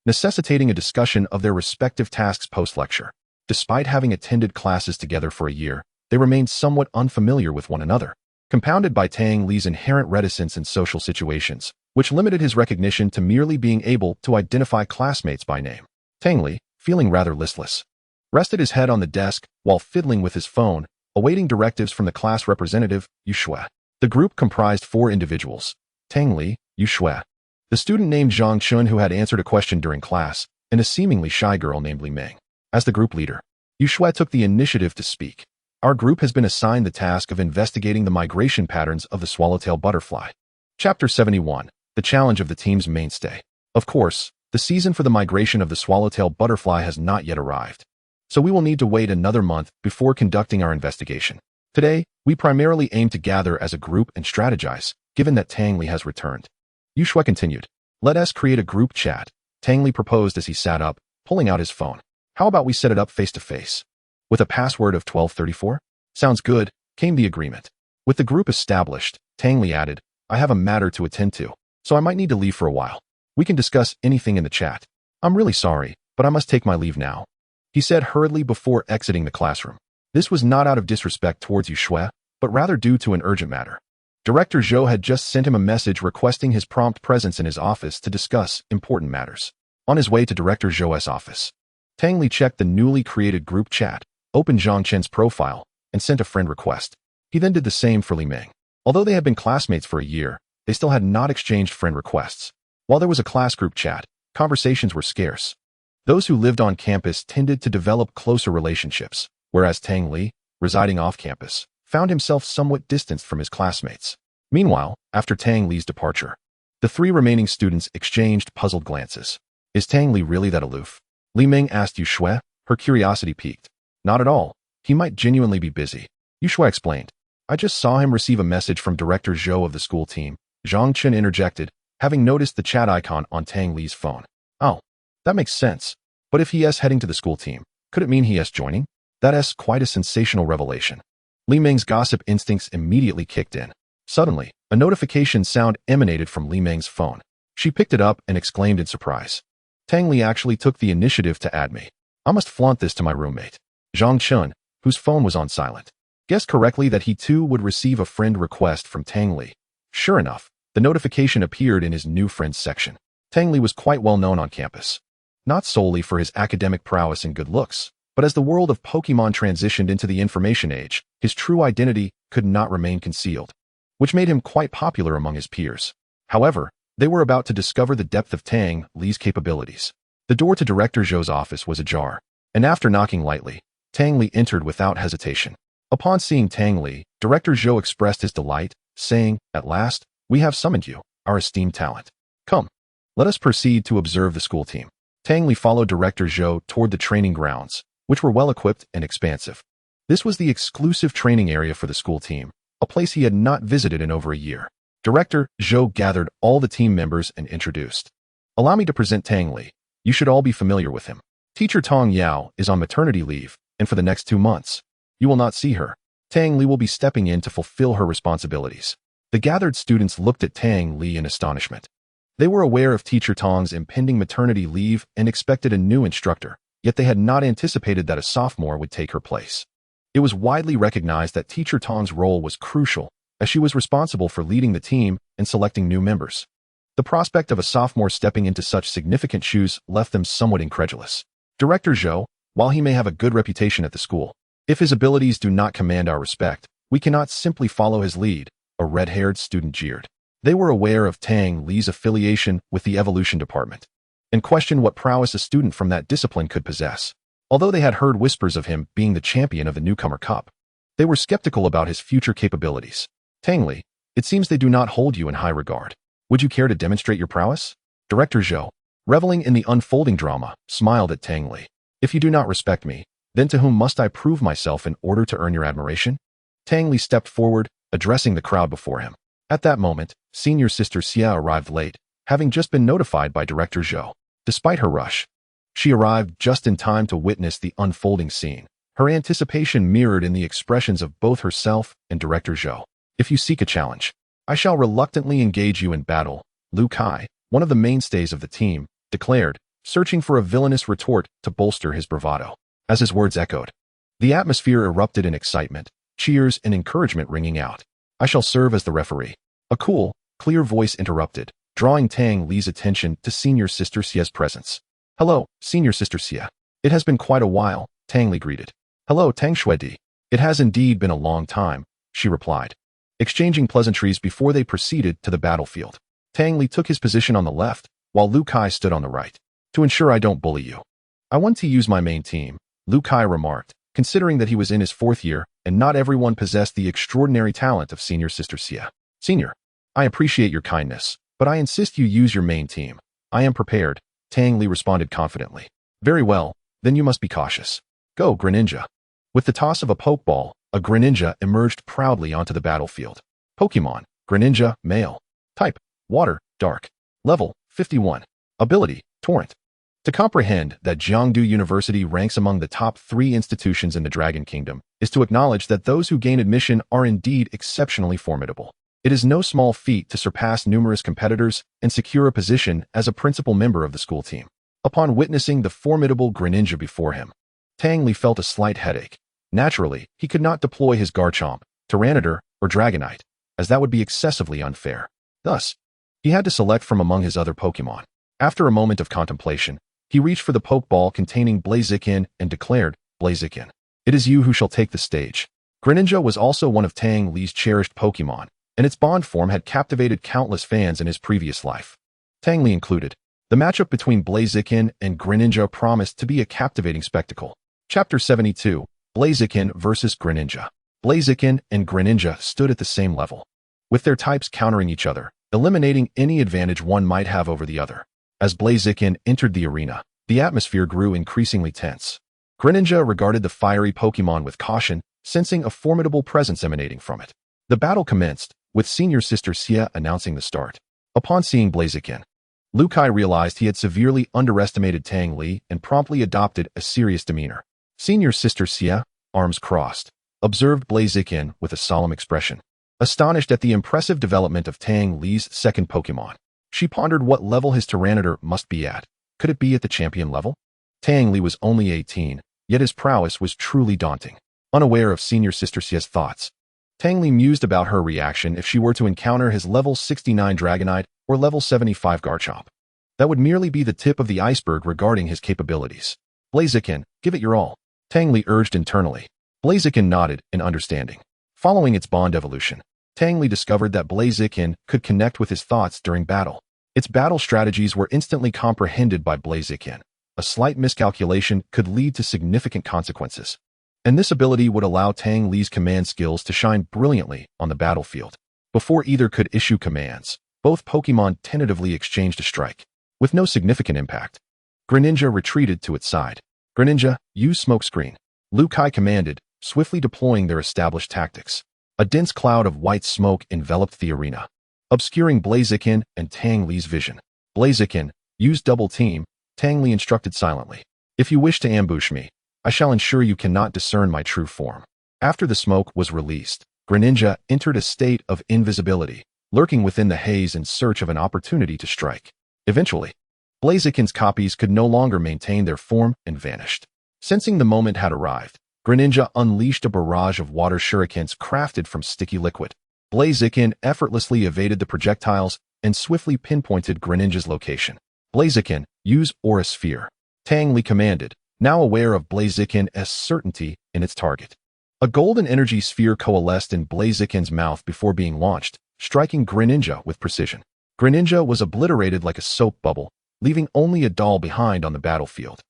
necessitating a discussion of their respective tasks post-lecture. Despite having attended classes together for a year, they remained somewhat unfamiliar with one another, compounded by Tang Li's inherent reticence in social situations, which limited his recognition to merely being able to identify classmates by name. Tang Li, feeling rather listless, rested his head on the desk while fiddling with his phone, awaiting directives from the class representative, Yuxue. The group comprised 4 individuals: Tang Li, Yuxue, the student named Zhang Chun who had answered a question during class, and a seemingly shy girl named Li Ming. As the group leader, Yuxue took the initiative to speak. Our group has been assigned the task of investigating the migration patterns of the swallowtail butterfly. Chapter 71, the challenge of the team's mainstay. Of course, the season for the migration of the swallowtail butterfly has not yet arrived, so we will need to wait another month before conducting our investigation. Today, we primarily aim to gather as a group and strategize, given that Tang Li has returned. Yuxue continued. Let us create a group chat, Tang Li proposed as he sat up, pulling out his phone. How about we set it up face-to-face? With a password of 1234? Sounds good, came the agreement. With the group established, Tang Li added, I have a matter to attend to, so I might need to leave for a while. We can discuss anything in the chat. I'm really sorry, but I must take my leave now, he said hurriedly before exiting the classroom. This was not out of disrespect towards Yuxue, but rather due to an urgent matter. Director Zhou had just sent him a message requesting his prompt presence in his office to discuss important matters. On his way to Director Zhou's office, Tang Li checked the newly created group chat, opened Zhang Chen's profile, and sent a friend request. He then did the same for Li Ming. Although they had been classmates for a year, they still had not exchanged friend requests. While there was a class group chat, conversations were scarce. Those who lived on campus tended to develop closer relationships, whereas Tang Li, residing off campus, found himself somewhat distanced from his classmates. Meanwhile, after Tang Li's departure, the 3 remaining students exchanged puzzled glances. Is Tang Li really that aloof? Li Ming asked Yuxue, her curiosity piqued. Not at all. He might genuinely be busy. Yuxue explained. I just saw him receive a message from Director Zhou of the school team. Zhang Chen interjected, having noticed the chat icon on Tang Li's phone. Oh, that makes sense. But if he is heading to the school team, could it mean he is joining? That is quite a sensational revelation. Li Ming's gossip instincts immediately kicked in. Suddenly, a notification sound emanated from Li Ming's phone. She picked it up and exclaimed in surprise. Tang Li actually took the initiative to add me. I must flaunt this to my roommate. Zhang Chun, whose phone was on silent, guessed correctly that he too would receive a friend request from Tang Li. Sure enough, the notification appeared in his new friends section. Tang Li was quite well known on campus, not solely for his academic prowess and good looks, but as the world of Pokémon transitioned into the information age, his true identity could not remain concealed, which made him quite popular among his peers. However, they were about to discover the depth of Tang Li's capabilities. The door to Director Zhou's office was ajar, and after knocking lightly, Tang Li entered without hesitation. Upon seeing Tang Li, Director Zhou expressed his delight, saying, At last, we have summoned you, our esteemed talent. Come, let us proceed to observe the school team. Tang Li followed Director Zhou toward the training grounds, which were well-equipped and expansive. This was the exclusive training area for the school team, a place he had not visited in over a year. Director Zhou gathered all the team members and introduced. Allow me to present Tang Li. You should all be familiar with him. Teacher Tong Yao is on maternity leave, and for the next 2 months, you will not see her. Tang Li will be stepping in to fulfill her responsibilities. The gathered students looked at Tang Li in astonishment. They were aware of Teacher Tong's impending maternity leave and expected a new instructor, yet they had not anticipated that a sophomore would take her place. It was widely recognized that Teacher Tong's role was crucial, as she was responsible for leading the team and selecting new members. The prospect of a sophomore stepping into such significant shoes left them somewhat incredulous. Director Zhou, while he may have a good reputation at the school, if his abilities do not command our respect, we cannot simply follow his lead, a red-haired student jeered. They were aware of Tang Li's affiliation with the evolution department, and questioned what prowess a student from that discipline could possess. Although they had heard whispers of him being the champion of the Newcomer Cup, they were skeptical about his future capabilities. Tang Li, it seems they do not hold you in high regard. Would you care to demonstrate your prowess? Director Zhou, reveling in the unfolding drama, smiled at Tang Li. If you do not respect me, then to whom must I prove myself in order to earn your admiration? Tang Li stepped forward, addressing the crowd before him. At that moment, senior sister Xia arrived late, having just been notified by Director Zhou. Despite her rush, she arrived just in time to witness the unfolding scene. Her anticipation mirrored in the expressions of both herself and Director Zhou. If you seek a challenge, I shall reluctantly engage you in battle, Lu Kai, one of the mainstays of the team, declared, searching for a villainous retort to bolster his bravado. As his words echoed, the atmosphere erupted in excitement, cheers and encouragement ringing out. I shall serve as the referee. A cool, clear voice interrupted, drawing Tang Li's attention to senior sister Xia's presence. Hello, senior sister Xia. It has been quite a while, Tang Li greeted. Hello, Tang Shuedi. It has indeed been a long time, she replied, exchanging pleasantries before they proceeded to the battlefield. Tang Li took his position on the left, while Lu Kai stood on the right. To ensure I don't bully you, I want to use my main team, Lu Kai remarked, considering that he was in his 4th year and not everyone possessed the extraordinary talent of senior sister Xia. Senior, I appreciate your kindness, but I insist you use your main team. I am prepared, Tang Li responded confidently. Very well, then you must be cautious. Go, Greninja. With the toss of a Pokeball, a Greninja emerged proudly onto the battlefield. Pokémon, Greninja, male. Type, water, dark. Level, 51. Ability, torrent. To comprehend that Jiangdu University ranks among the top 3 institutions in the Dragon Kingdom is to acknowledge that those who gain admission are indeed exceptionally formidable. It is no small feat to surpass numerous competitors and secure a position as a principal member of the school team. Upon witnessing the formidable Greninja before him, Tang Li felt a slight headache. Naturally, he could not deploy his Garchomp, Tyranitar, or Dragonite, as that would be excessively unfair. Thus, he had to select from among his other Pokémon. After a moment of contemplation, he reached for the Pokeball containing Blaziken and declared, Blaziken, it is you who shall take the stage. Greninja was also one of Tang Li's cherished Pokémon, and its bond form had captivated countless fans in his previous life, Tang Li included. The matchup between Blaziken and Greninja promised to be a captivating spectacle. Chapter 72, Blaziken vs. Greninja. Blaziken and Greninja stood at the same level, with their types countering each other, eliminating any advantage one might have over the other. As Blaziken entered the arena, the atmosphere grew increasingly tense. Greninja regarded the fiery Pokémon with caution, sensing a formidable presence emanating from it. The battle commenced, with senior sister Xia announcing the start. Upon seeing Blaziken, Lu Kai realized he had severely underestimated Tang Li and promptly adopted a serious demeanor. Senior sister Xia, arms crossed, observed Blaziken with a solemn expression. Astonished at the impressive development of Tang Li's second Pokémon, she pondered what level his Tyranitar must be at. Could it be at the champion level? Tang Li was only 18, yet his prowess was truly daunting. Unaware of senior sister Xia's thoughts, Tang Li mused about her reaction if she were to encounter his level 69 Dragonite or level 75 Garchomp. That would merely be the tip of the iceberg regarding his capabilities. Blaziken, give it your all, Tang Li urged internally. Blaziken nodded in understanding. Following its bond evolution, Tang Li discovered that Blaziken could connect with his thoughts during battle. Its battle strategies were instantly comprehended by Blaziken. A slight miscalculation could lead to significant consequences, and this ability would allow Tang Li's command skills to shine brilliantly on the battlefield. Before either could issue commands, both Pokémon tentatively exchanged a strike. With no significant impact, Greninja retreated to its side. Greninja, use smokescreen, Lu Kai commanded, swiftly deploying their established tactics. A dense cloud of white smoke enveloped the arena, obscuring Blaziken and Tang Li's vision. Blaziken, use double team, Tang Li instructed silently. If you wish to ambush me, I shall ensure you cannot discern my true form. After the smoke was released, Greninja entered a state of invisibility, lurking within the haze in search of an opportunity to strike. Eventually, Blaziken's copies could no longer maintain their form and vanished. Sensing the moment had arrived, Greninja unleashed a barrage of water shurikens crafted from sticky liquid. Blaziken effortlessly evaded the projectiles and swiftly pinpointed Greninja's location. Blaziken, use Aura Sphere. Tang Li commanded, now aware of Blaziken's certainty in its target. A golden energy sphere coalesced in Blaziken's mouth before being launched, striking Greninja with precision. Greninja was obliterated like a soap bubble, leaving only a doll behind on the battlefield.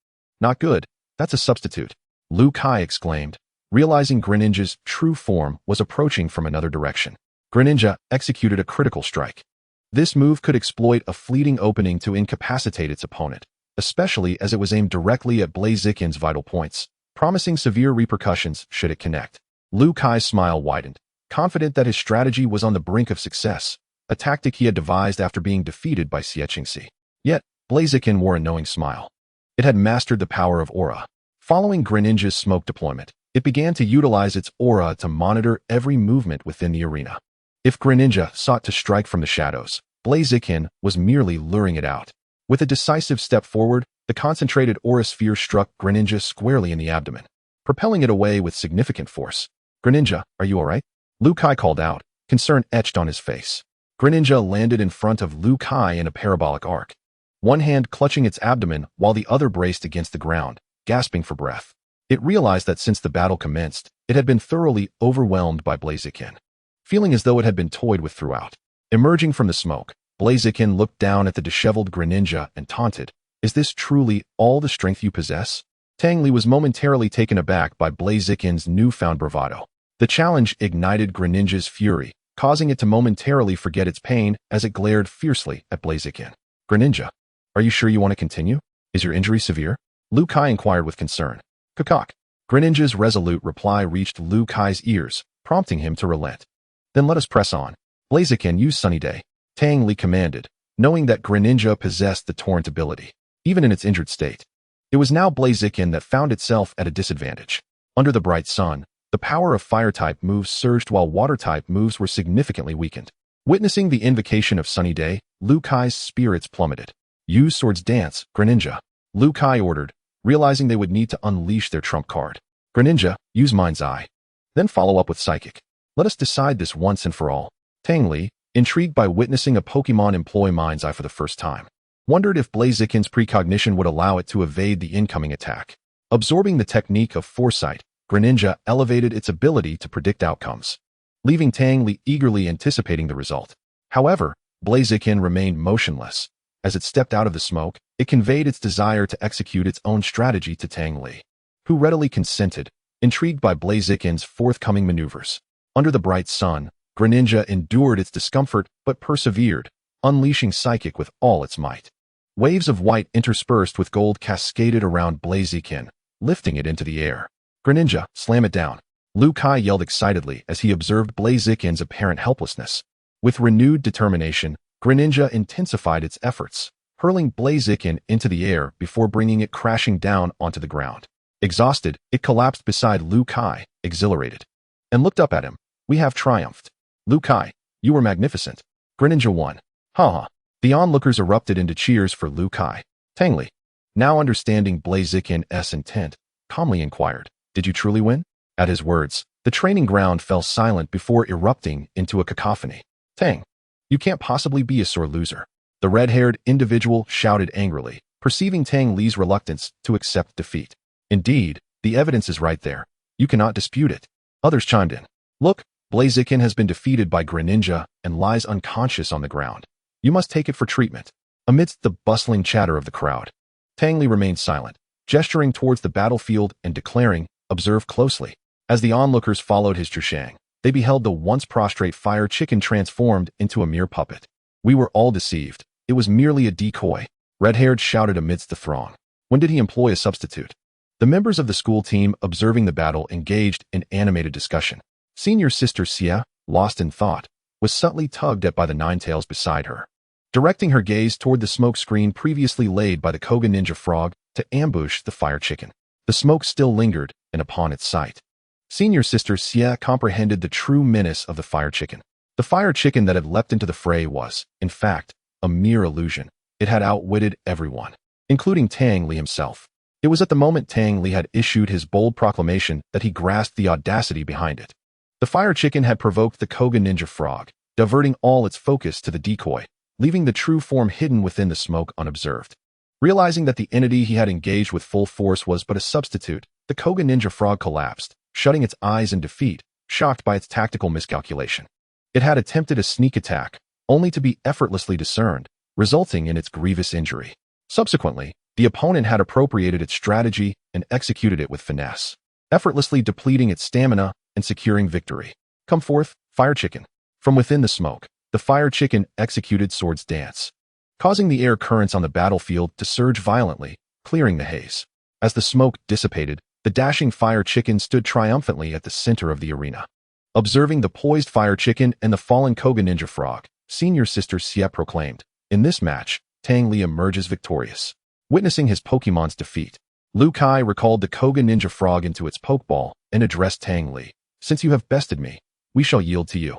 Not good, that's a substitute, Liu Kai exclaimed, realizing Greninja's true form was approaching from another direction. Greninja executed a critical strike. This move could exploit a fleeting opening to incapacitate its opponent, especially as it was aimed directly at Blaziken's vital points, promising severe repercussions should it connect. Liu Kai's smile widened, confident that his strategy was on the brink of success, a tactic he had devised after being defeated by Xiechingxi. Yet, Blaziken wore a knowing smile. It had mastered the power of aura. Following Greninja's smoke deployment, it began to utilize its aura to monitor every movement within the arena. If Greninja sought to strike from the shadows, Blaziken was merely luring it out. With a decisive step forward, the concentrated aura sphere struck Greninja squarely in the abdomen, propelling it away with significant force. Greninja, are you alright? Liu Kai called out, concern etched on his face. Greninja landed in front of Liu Kai in a parabolic arc, one hand clutching its abdomen while the other braced against the ground, gasping for breath. It realized that since the battle commenced, it had been thoroughly overwhelmed by Blaziken, feeling as though it had been toyed with throughout. Emerging from the smoke, Blaziken looked down at the disheveled Greninja and taunted, "Is this truly all the strength you possess?" Tang Li was momentarily taken aback by Blaziken's newfound bravado. The challenge ignited Greninja's fury, causing it to momentarily forget its pain as it glared fiercely at Blaziken. "Greninja, are you sure you want to continue? Is your injury severe?" Liu Kai inquired with concern. "Kakak." Greninja's resolute reply reached Liu Kai's ears, prompting him to relent. "Then let us press on. Blaziken, use Sunny Day," Tang Li commanded, knowing that Greninja possessed the torrent ability, even in its injured state. It was now Blaziken that found itself at a disadvantage. Under the bright sun, the power of fire-type moves surged while water-type moves were significantly weakened. Witnessing the invocation of Sunny Day, Liu Kai's spirits plummeted. "Use Swords Dance, Greninja," Liu Kai ordered, realizing they would need to unleash their trump card. "Greninja, use Mind's Eye. Then follow up with Psychic. Let us decide this once and for all." Tang Li, intrigued by witnessing a Pokémon employ Mind's Eye for the first time, wondered if Blaziken's precognition would allow it to evade the incoming attack. Absorbing the technique of foresight, Greninja elevated its ability to predict outcomes, leaving Tang Li eagerly anticipating the result. However, Blaziken remained motionless. As it stepped out of the smoke, it conveyed its desire to execute its own strategy to Tang Li, who readily consented, intrigued by Blaziken's forthcoming maneuvers. Under the bright sun, Greninja endured its discomfort but persevered, unleashing Psychic with all its might. Waves of white interspersed with gold cascaded around Blaziken, lifting it into the air. "Greninja, slam it down," Liu Kai yelled excitedly as he observed Blaziken's apparent helplessness. With renewed determination, Greninja intensified its efforts, hurling Blaziken into the air before bringing it crashing down onto the ground. Exhausted, it collapsed beside Liu Kai, exhilarated, and looked up at him. "We have triumphed. Liu Kai, you were magnificent. Greninja won." "Ha." The onlookers erupted into cheers for Liu Kai. Tang Li, now understanding Blaziken's intent, calmly inquired, "Did you truly win?" At his words, the training ground fell silent before erupting into a cacophony. "Tang, you can't possibly be a sore loser," the red-haired individual shouted angrily, perceiving Tang Li's reluctance to accept defeat. "Indeed, the evidence is right there. You cannot dispute it." Others chimed in. "Look, Blaziken has been defeated by Greninja and lies unconscious on the ground. You must take it for treatment." Amidst the bustling chatter of the crowd, Tang Li remained silent, gesturing towards the battlefield and declaring, "Observe closely." As the onlookers followed his zhushang, they beheld the once prostrate fire chicken transformed into a mere puppet. "We were all deceived. It was merely a decoy," Red-haired shouted amidst the throng. "When did he employ a substitute?" The members of the school team observing the battle engaged in animated discussion. Senior sister Xia, lost in thought, was subtly tugged at by the Ninetales beside her. directing her gaze toward the smoke screen previously laid by the Koga ninja frog to ambush the fire chicken. The smoke still lingered, and upon its sight, senior sister Xie comprehended the true menace of the fire chicken. The fire chicken that had leapt into the fray was, in fact, a mere illusion. It had outwitted everyone, including Tang Li himself. It was at the moment Tang Li had issued his bold proclamation that he grasped the audacity behind it. The fire chicken had provoked the Koga ninja frog, diverting all its focus to the decoy, leaving the true form hidden within the smoke unobserved. Realizing that the entity he had engaged with full force was but a substitute, the Koga ninja frog collapsed, shutting its eyes in defeat, shocked by its tactical miscalculation. It had attempted a sneak attack, only to be effortlessly discerned, resulting in its grievous injury. Subsequently, the opponent had appropriated its strategy and executed it with finesse, effortlessly depleting its stamina and securing victory. Come forth, fire chicken. From within the smoke, the fire chicken executed sword's dance, causing the air currents on the battlefield to surge violently, clearing the haze. As the smoke dissipated, the dashing fire chicken stood triumphantly at the center of the arena. Observing the poised fire chicken and the fallen Koga ninja frog, senior sister Xie proclaimed, "In this match, Tang Li emerges victorious." Witnessing his Pokemon's defeat, Liu Kai recalled the Koga ninja frog into its Pokeball and addressed Tang Li. "Since you have bested me, we shall yield to you.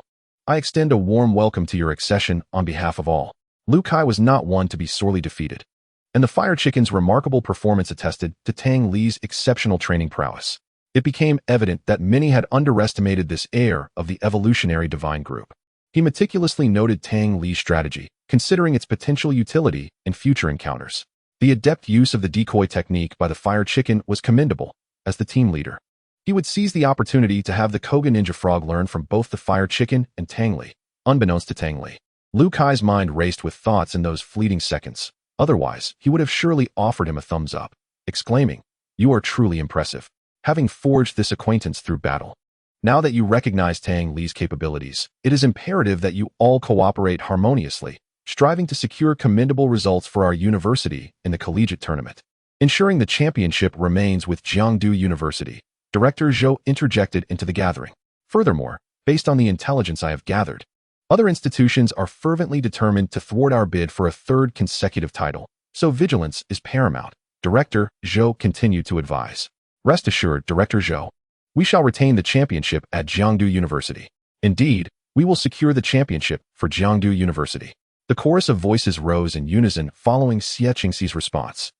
I extend a warm welcome to your accession on behalf of all." Liu Kai was not one to be sorely defeated, and the fire chicken's remarkable performance attested to Tang Li's exceptional training prowess. It became evident that many had underestimated this heir of the evolutionary divine group. He meticulously noted Tang Li's strategy, considering its potential utility in future encounters. The adept use of the decoy technique by the fire chicken was commendable. As the team leader, he would seize the opportunity to have the Koga ninja frog learn from both the fire chicken and Tang Li. Unbeknownst to Tang Li, Liu Kai's mind raced with thoughts in those fleeting seconds. Otherwise, he would have surely offered him a thumbs up, exclaiming, "You are truly impressive, having forged this acquaintance through battle. Now that you recognize Tang Li's capabilities, it is imperative that you all cooperate harmoniously, striving to secure commendable results for our university in the collegiate tournament. Ensuring the championship remains with Jiangdu University." Director Zhou interjected into the gathering. "Furthermore, based on the intelligence I have gathered, other institutions are fervently determined to thwart our bid for a third consecutive title, so vigilance is paramount." Director Zhou continued to advise. "Rest assured, Director Zhou, we shall retain the championship at Jiangdu University. Indeed, we will secure the championship for Jiangdu University." The chorus of voices rose in unison following Xie Qingxi's response.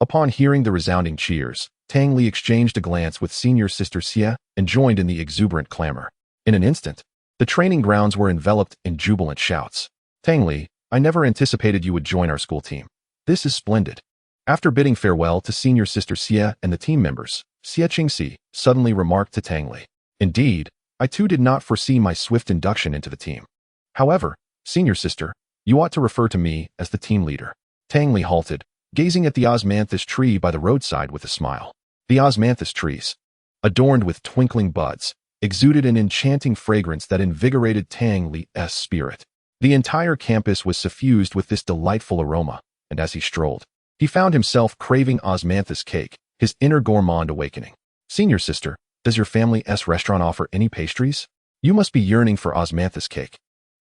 Upon hearing the resounding cheers, Tang Li exchanged a glance with senior sister Xie and joined in the exuberant clamor. In an instant, the training grounds were enveloped in jubilant shouts. "Tang Li, I never anticipated you would join our school team. This is splendid." After bidding farewell to senior sister Xie and the team members, Xie Qingxi suddenly remarked to Tang Li, "Indeed, I too did not foresee my swift induction into the team. However, senior sister, you ought to refer to me as the team leader." Tang Li halted, gazing at the osmanthus tree by the roadside with a smile. The osmanthus trees, adorned with twinkling buds, exuded an enchanting fragrance that invigorated Tang Li's spirit. The entire campus was suffused with this delightful aroma, and as he strolled, he found himself craving osmanthus cake, his inner gourmand awakening. "Senior sister, does your family's restaurant offer any pastries? You must be yearning for osmanthus cake.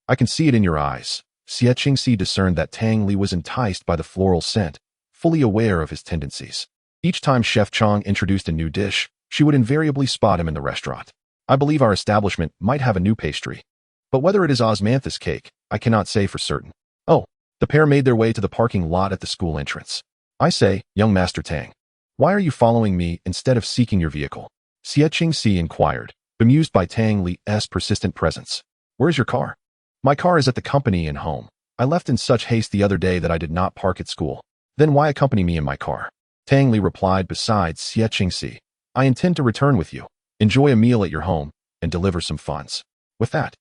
I can see it in your eyes." Xie Qingxi discerned that Tang Li was enticed by the floral scent, fully aware of his tendencies. Each time Chef Chong introduced a new dish, she would invariably spot him in the restaurant. "I believe our establishment might have a new pastry, but whether it is osmanthus cake, I cannot say for certain." Oh, the pair made their way to the parking lot at the school entrance. "I say, young Master Tang, why are you following me instead of seeking your vehicle?" Xie Qingxi inquired, bemused by Tang Li's persistent presence. "Where is your car?" "My car is at the company and home. I left in such haste the other day that I did not park at school." "Then why accompany me in my car?" Tang Li replied. "Besides, Xie Qingxi, I intend to return with you, enjoy a meal at your home, and deliver some funds." With that,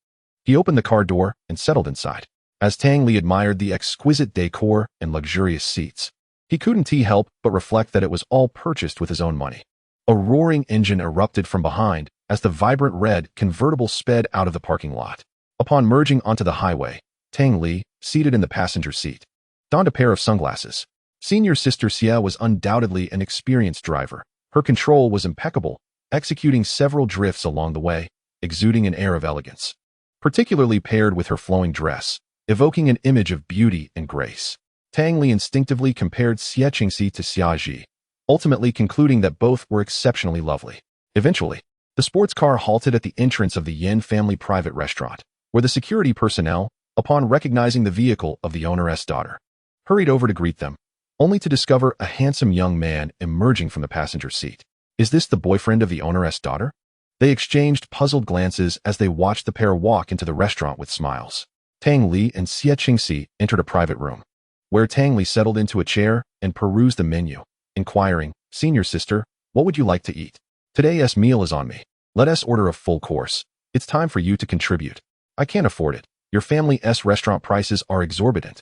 he opened the car door and settled inside. As Tang Li admired the exquisite decor and luxurious seats, he couldn't help but reflect that it was all purchased with his own money. A roaring engine erupted from behind as the vibrant red convertible sped out of the parking lot. Upon merging onto the highway, Tang Li, seated in the passenger seat, donned a pair of sunglasses. Senior sister Xie was undoubtedly an experienced driver. Her control was impeccable, executing several drifts along the way, exuding an air of elegance. Particularly paired with her flowing dress, evoking an image of beauty and grace. Tang Li instinctively compared Xie Qingxi to Xia Ji, ultimately concluding that both were exceptionally lovely. Eventually, the sports car halted at the entrance of the Yin family private restaurant, where the security personnel, upon recognizing the vehicle of the owner's daughter, hurried over to greet them, only to discover a handsome young man emerging from the passenger seat. Is this the boyfriend of the owner's daughter? They exchanged puzzled glances as they watched the pair walk into the restaurant with smiles. Tang Li and Xie Qingxi entered a private room, where Tang Li settled into a chair and perused the menu, inquiring, "Senior sister, what would you like to eat? Today's meal is on me. Let us order a full course. It's time for you to contribute. I can't afford it. Your family's restaurant prices are exorbitant.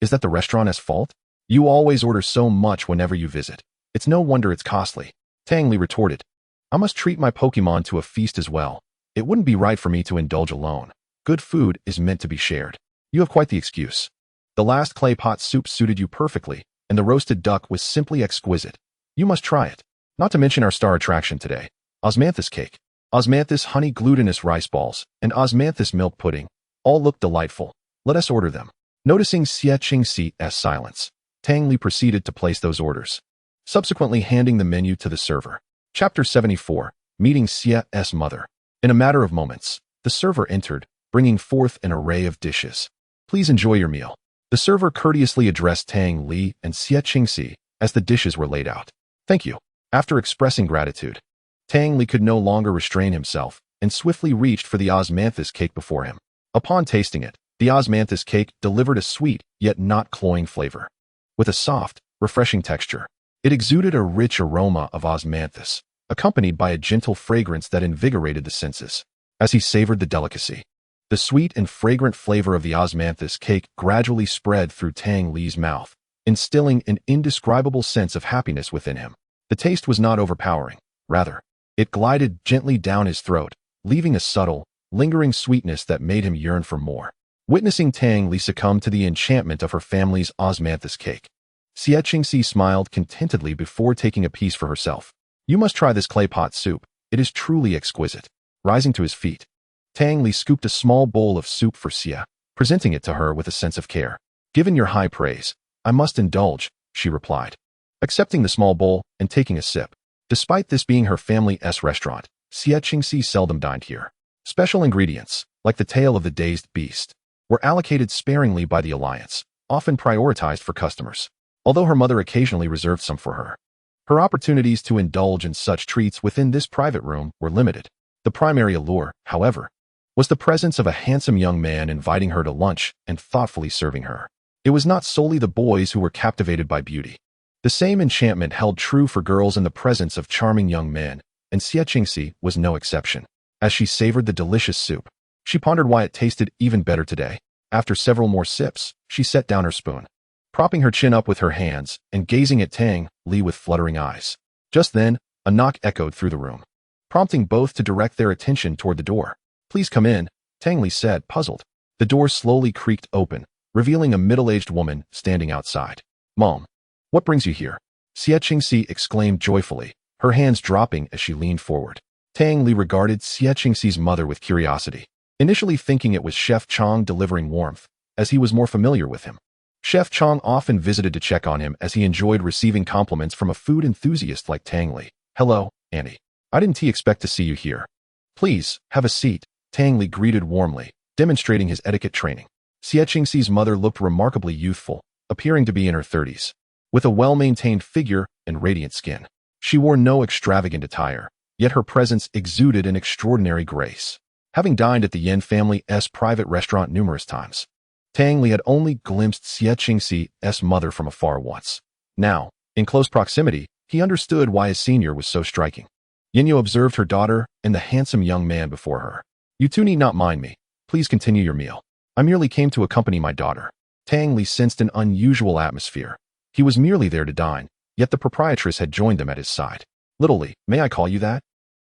Is that the restaurant's fault? You always order so much whenever you visit. It's no wonder it's costly." Tang Li retorted, "I must treat my Pokémon to a feast as well. It wouldn't be right for me to indulge alone. Good food is meant to be shared. You have quite the excuse. The last clay pot soup suited you perfectly, and the roasted duck was simply exquisite. You must try it. Not to mention our star attraction today, osmanthus cake, osmanthus honey glutinous rice balls, and osmanthus milk pudding. All look delightful. Let us order them." Noticing Xie Qingxi's silence, Tang Li proceeded to place those orders, subsequently handing the menu to the server. Chapter 74, Meeting Xie's Mother. In a matter of moments, the server entered, bringing forth an array of dishes. "Please enjoy your meal." The server courteously addressed Tang Li and Xie Qingxi as the dishes were laid out. "Thank you." After expressing gratitude, Tang Li could no longer restrain himself and swiftly reached for the osmanthus cake before him. Upon tasting it, the osmanthus cake delivered a sweet, yet not cloying flavor. With a soft, refreshing texture, it exuded a rich aroma of osmanthus, accompanied by a gentle fragrance that invigorated the senses. As he savored the delicacy, the sweet and fragrant flavor of the osmanthus cake gradually spread through Tang Li's mouth, instilling an indescribable sense of happiness within him. The taste was not overpowering. Rather, it glided gently down his throat, leaving a subtle, lingering sweetness that made him yearn for more. Witnessing Tang Li succumb to the enchantment of her family's osmanthus cake, Xie Qingxi smiled contentedly before taking a piece for herself. "You must try this clay pot soup. It is truly exquisite." Rising to his feet, Tang Li scooped a small bowl of soup for Xie, presenting it to her with a sense of care. "Given your high praise, I must indulge," she replied, accepting the small bowl and taking a sip. Despite this being her family's restaurant, Xie Qingxi seldom dined here. Special ingredients, like the tail of the dazed beast, were allocated sparingly by the Alliance, often prioritized for customers. Although her mother occasionally reserved some for her, her opportunities to indulge in such treats within this private room were limited. The primary allure, however, was the presence of a handsome young man inviting her to lunch and thoughtfully serving her. It was not solely the boys who were captivated by beauty. The same enchantment held true for girls in the presence of charming young men, and Xie Qingxi was no exception. As she savored the delicious soup, she pondered why it tasted even better today. After several more sips, she set down her spoon, propping her chin up with her hands and gazing at Tang Li with fluttering eyes. Just then, a knock echoed through the room, prompting both to direct their attention toward the door. "Please come in," Tang Li said, puzzled. The door slowly creaked open, revealing a middle-aged woman standing outside. "Mom, what brings you here?" Xie Qingxi exclaimed joyfully, her hands dropping as she leaned forward. Tang Li regarded Xie Qingxi's mother with curiosity, initially thinking it was Chef Chong delivering warmth, as he was more familiar with him. Chef Chong often visited to check on him as he enjoyed receiving compliments from a food enthusiast like Tang Li. "Hello, Annie. I didn't expect to see you here. Please, have a seat," Tang Li greeted warmly, demonstrating his etiquette training. Xie Qingxi's mother looked remarkably youthful, appearing to be in her 30s, with a well-maintained figure and radiant skin. She wore no extravagant attire, yet her presence exuded an extraordinary grace. Having dined at the Yin family's private restaurant numerous times, Tang Li had only glimpsed Xie Qingxi's mother from afar once. Now, in close proximity, he understood why his senior was so striking. Yinyo observed her daughter and the handsome young man before her. "You two need not mind me. Please continue your meal. I merely came to accompany my daughter." Tang Li sensed an unusual atmosphere. He was merely there to dine, yet the proprietress had joined them at his side. "Little Li, may I call you that?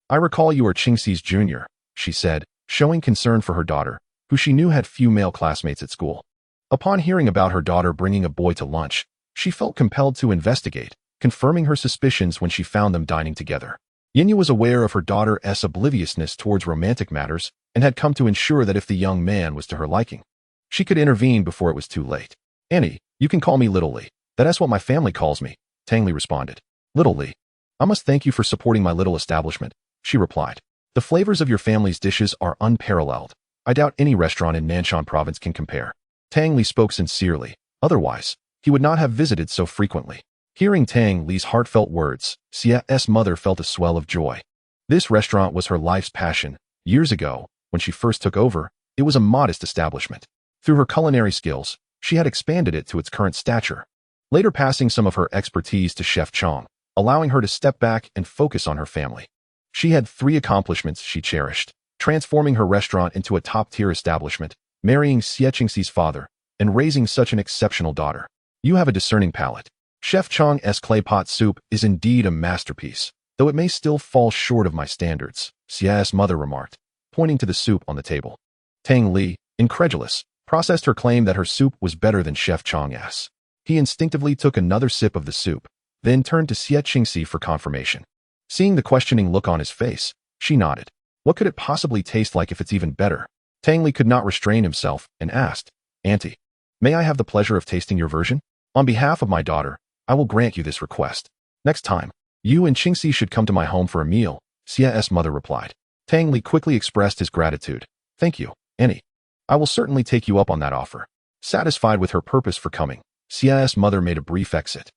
I recall you are Qingxi's junior," she said, showing concern for her daughter, who she knew had few male classmates at school. Upon hearing about her daughter bringing a boy to lunch, she felt compelled to investigate, confirming her suspicions when she found them dining together. Yinyu was aware of her daughter's obliviousness towards romantic matters and had come to ensure that if the young man was to her liking, She could intervene before it was too late. Annie, you can call me Little Li. That's what my family calls me, Tang Li responded. Little Li. I must thank you for supporting my little establishment, she replied. The flavors of your family's dishes are unparalleled. I doubt any restaurant in Nanshan province can compare. Tang Li spoke sincerely. Otherwise, he would not have visited so frequently. Hearing Tang Li's heartfelt words, Xia's mother felt a swell of joy. This restaurant was her life's passion. Years ago, when she first took over, it was a modest establishment. Through her culinary skills, she had expanded it to its current stature, later passing some of her expertise to Chef Chong, allowing her to step back and focus on her family. She had 3 accomplishments she cherished: transforming her restaurant into a top-tier establishment, marrying Xie Qingxi's father, and raising such an exceptional daughter. You have a discerning palate. Chef Chong's clay pot soup is indeed a masterpiece, though it may still fall short of my standards, Xia's mother remarked, pointing to the soup on the table. Tang Li, incredulous, processed her claim that her soup was better than Chef Chong's. He instinctively took another sip of the soup, then turned to Xie Qingxi for confirmation. Seeing the questioning look on his face, she nodded. What could it possibly taste like if it's even better? Tang Li could not restrain himself and asked, Auntie, may I have the pleasure of tasting your version? On behalf of my daughter, I will grant you this request. Next time, you and Qingxi should come to my home for a meal, Xia's mother replied. Tang Li quickly expressed his gratitude. Thank you, Annie. I will certainly take you up on that offer. Satisfied with her purpose for coming, Xia's mother made a brief exit,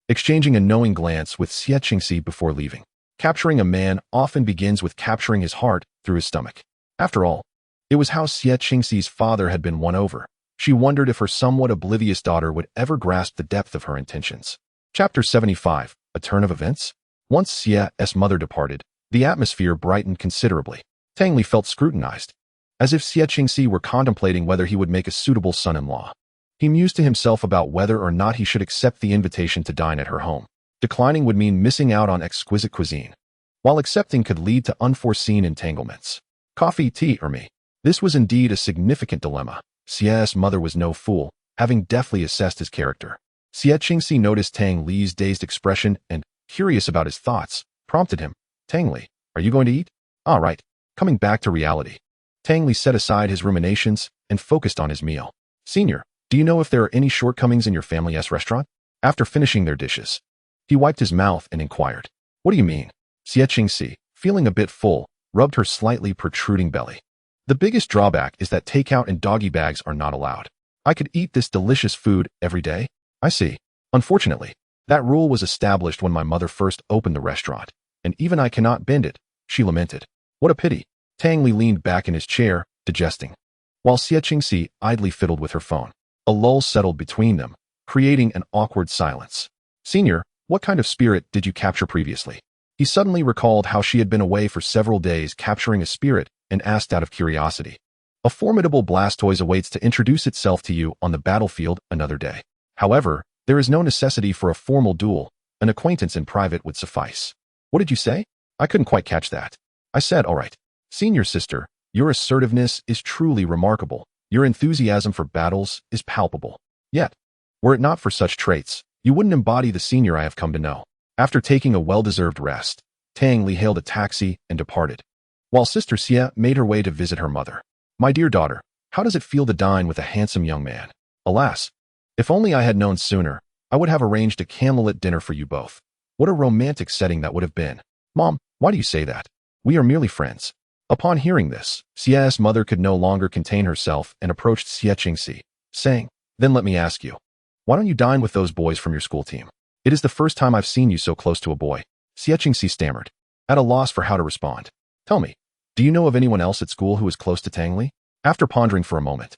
exchanging a knowing glance with Xie Qingxi before leaving. Capturing a man often begins with capturing his heart through his stomach. After all, it was how Xie Qingxi's father had been won over. She wondered if her somewhat oblivious daughter would ever grasp the depth of her intentions. Chapter 75, A Turn of Events? Once Xie's mother departed, the atmosphere brightened considerably. Tang Li felt scrutinized, as if Xie Qingxi were contemplating whether he would make a suitable son-in-law. He mused to himself about whether or not he should accept the invitation to dine at her home. Declining would mean missing out on exquisite cuisine, while accepting could lead to unforeseen entanglements. Coffee, tea, or me? This was indeed a significant dilemma. Xie's mother was no fool, having deftly assessed his character. Xie Qingxi noticed Tang Li's dazed expression and, curious about his thoughts, prompted him. Tang Li, are you going to eat? All right. Coming back to reality. Tang Li set aside his ruminations and focused on his meal. Senior, do you know if there are any shortcomings in your family's restaurant? After finishing their dishes, he wiped his mouth and inquired. What do you mean? Xie Qingxi, feeling a bit full, rubbed her slightly protruding belly. The biggest drawback is that takeout and doggy bags are not allowed. I could eat this delicious food every day. I see. Unfortunately, that rule was established when my mother first opened the restaurant, and even I cannot bend it, she lamented. What a pity. Tang Li leaned back in his chair, digesting, while Xie Qingxi idly fiddled with her phone. A lull settled between them, creating an awkward silence. Senior, what kind of spirit did you capture previously? He suddenly recalled how she had been away for several days capturing a spirit and asked out of curiosity. A formidable Blastoise awaits to introduce itself to you on the battlefield another day. However, there is no necessity for a formal duel. An acquaintance in private would suffice. What did you say? I couldn't quite catch that. I said, all right. Senior sister, your assertiveness is truly remarkable. Your enthusiasm for battles is palpable. Yet, were it not for such traits, you wouldn't embody the senior I have come to know. After taking a well-deserved rest, Tang Li hailed a taxi and departed, while Sister Xie made her way to visit her mother. My dear daughter, how does it feel to dine with a handsome young man? Alas, if only I had known sooner, I would have arranged a candlelit dinner for you both. What a romantic setting that would have been. Mom, why do you say that? We are merely friends. Upon hearing this, Xie's mother could no longer contain herself and approached Xie Qingxi, saying, Then let me ask you, why don't you dine with those boys from your school team? It is the first time I've seen you so close to a boy. Xie Qingxi stammered, at a loss for how to respond. Tell me, do you know of anyone else at school who is close to Tang Li? After pondering for a moment,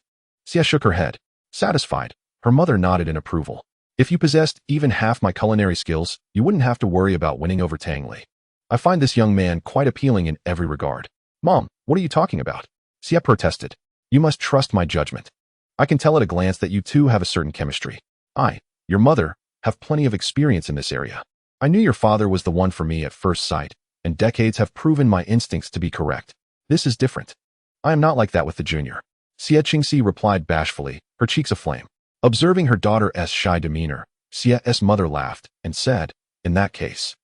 Xie shook her head. Satisfied, her mother nodded in approval. If you possessed even half my culinary skills, you wouldn't have to worry about winning over Tang Li. I find this young man quite appealing in every regard. Mom, what are you talking about? Xie protested. You must trust my judgment. I can tell at a glance that you two have a certain chemistry. I, your mother, have plenty of experience in this area. I knew your father was the one for me at first sight, and decades have proven my instincts to be correct. This is different. I am not like that with the junior. Xie Qingxi replied bashfully, her cheeks aflame. Observing her daughter's shy demeanor, Xie's mother laughed and said, In that case,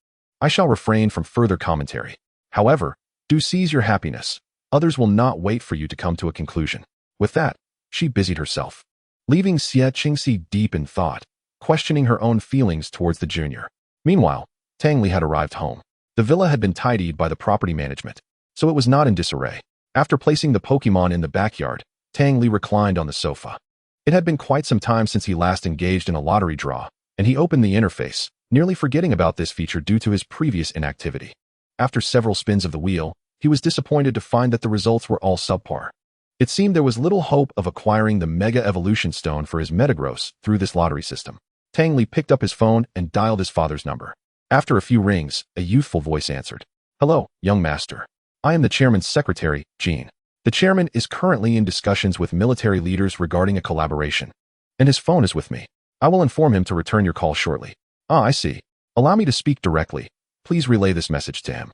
I shall refrain from further commentary. However, do seize your happiness. Others will not wait for you to come to a conclusion. With that, she busied herself, leaving Xie Qingxi deep in thought, questioning her own feelings towards the junior. Meanwhile, Tang Li had arrived home. The villa had been tidied by the property management, so it was not in disarray. After placing the Pokémon in the backyard, Tang Li reclined on the sofa. It had been quite some time since he last engaged in a lottery draw, and he opened the interface, nearly forgetting about this feature due to his previous inactivity. After several spins of the wheel, he was disappointed to find that the results were all subpar. It seemed there was little hope of acquiring the Mega Evolution Stone for his Metagross through this lottery system. Tang Li picked up his phone and dialed his father's number. After a few rings, a youthful voice answered. "Hello, young master. I am the chairman's secretary, Jean. The chairman is currently in discussions with military leaders regarding a collaboration, and his phone is with me. I will inform him to return your call shortly." "Ah, I see. Allow me to speak directly. Please relay this message to him."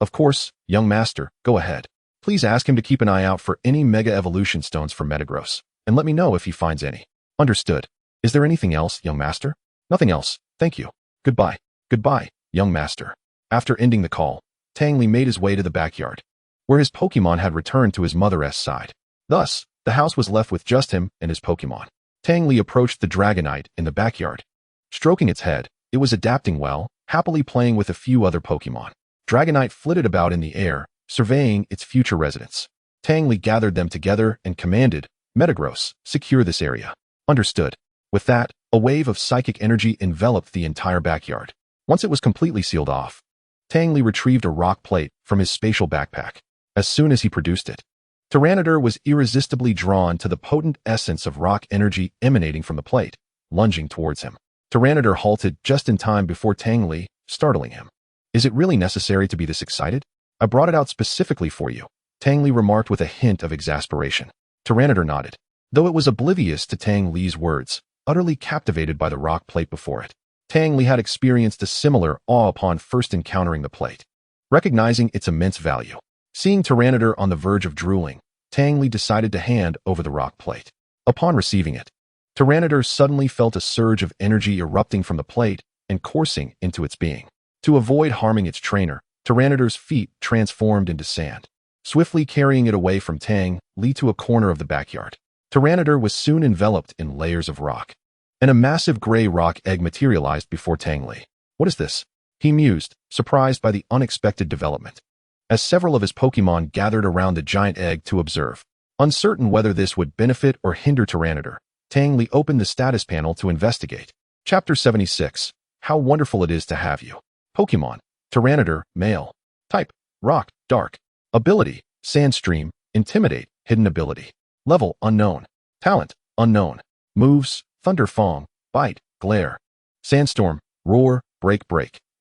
"Of course, young master, go ahead. Please ask him to keep an eye out for any Mega Evolution Stones for Metagross, and let me know if he finds any." "Understood. Is there anything else, young master?" "Nothing else, thank you. Goodbye." "Goodbye, young master." After ending the call, Tang Li made his way to the backyard, where his Pokémon had returned to his mother's side. Thus, the house was left with just him and his Pokémon. Tang Li approached the Dragonite in the backyard. Stroking its head, it was adapting well, happily playing with a few other Pokémon. Dragonite flitted about in the air, surveying its future residents. Tang Li gathered them together and commanded, "Metagross, secure this area." "Understood." With that, a wave of psychic energy enveloped the entire backyard. Once it was completely sealed off, Tang Li retrieved a rock plate from his spatial backpack. As soon as he produced it, Tyranitar was irresistibly drawn to the potent essence of rock energy emanating from the plate, lunging towards him. Tyranitar halted just in time before Tang Li, startling him. "Is it really necessary to be this excited? I brought it out specifically for you," Tang Li remarked with a hint of exasperation. Tyranitar nodded, though it was oblivious to Tang Li's words, utterly captivated by the rock plate before it. Tang Li had experienced a similar awe upon first encountering the plate. Recognizing its immense value, seeing Tyranitar on the verge of drooling, Tang Li decided to hand over the rock plate. Upon receiving it, Tyranitar suddenly felt a surge of energy erupting from the plate and coursing into its being. To avoid harming its trainer, Tyranitar's feet transformed into sand, swiftly carrying it away from Tang Li to a corner of the backyard. Tyranitar was soon enveloped in layers of rock, and a massive gray rock egg materialized before Tang Li. "What is this?" he mused, surprised by the unexpected development. As several of his Pokémon gathered around the giant egg to observe, uncertain whether this would benefit or hinder Tyranitar, Tang Li opened the status panel to investigate. Chapter 76. How wonderful it is to have you. Pokémon. Tyranitar, male. Type, rock, dark. Ability, Sandstream, Intimidate, hidden ability. Level, unknown. Talent, unknown. Moves, Thunder Fong, Bite, Glare. Sandstorm, Roar, Break,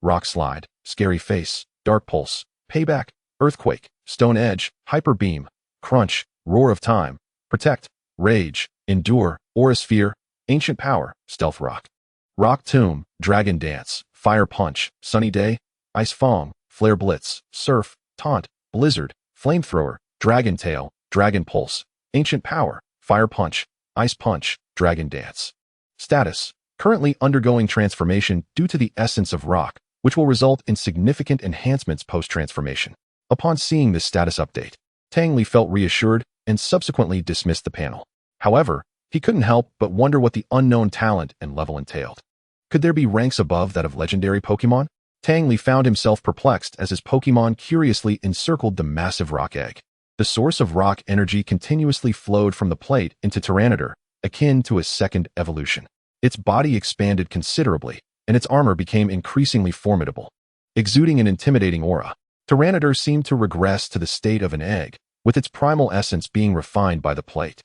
Rock Slide, Scary Face, Dark Pulse, Payback, Earthquake, Stone Edge, Hyper Beam, Crunch, Roar of Time, Protect, Rage, Endure, Aura Sphere, Ancient Power, Stealth Rock. Rock Tomb, Dragon Dance, Fire Punch, Sunny Day, Ice Fong, Flare Blitz, Surf, Taunt, Blizzard, Flamethrower, Dragon Tail, Dragon Pulse, Ancient Power, Fire Punch, Ice Punch, Dragon Dance. Status: currently undergoing transformation due to the essence of rock, which will result in significant enhancements post-transformation. Upon seeing this status update, Tang Li felt reassured and subsequently dismissed the panel. However, he couldn't help but wonder what the unknown talent and level entailed. Could there be ranks above that of legendary Pokémon? Tang Li found himself perplexed as his Pokémon curiously encircled the massive rock egg. The source of rock energy continuously flowed from the plate into Tyranitar, akin to a second evolution. Its body expanded considerably, and its armor became increasingly formidable. Exuding an intimidating aura, Tyranitar seemed to regress to the state of an egg, with its primal essence being refined by the plate,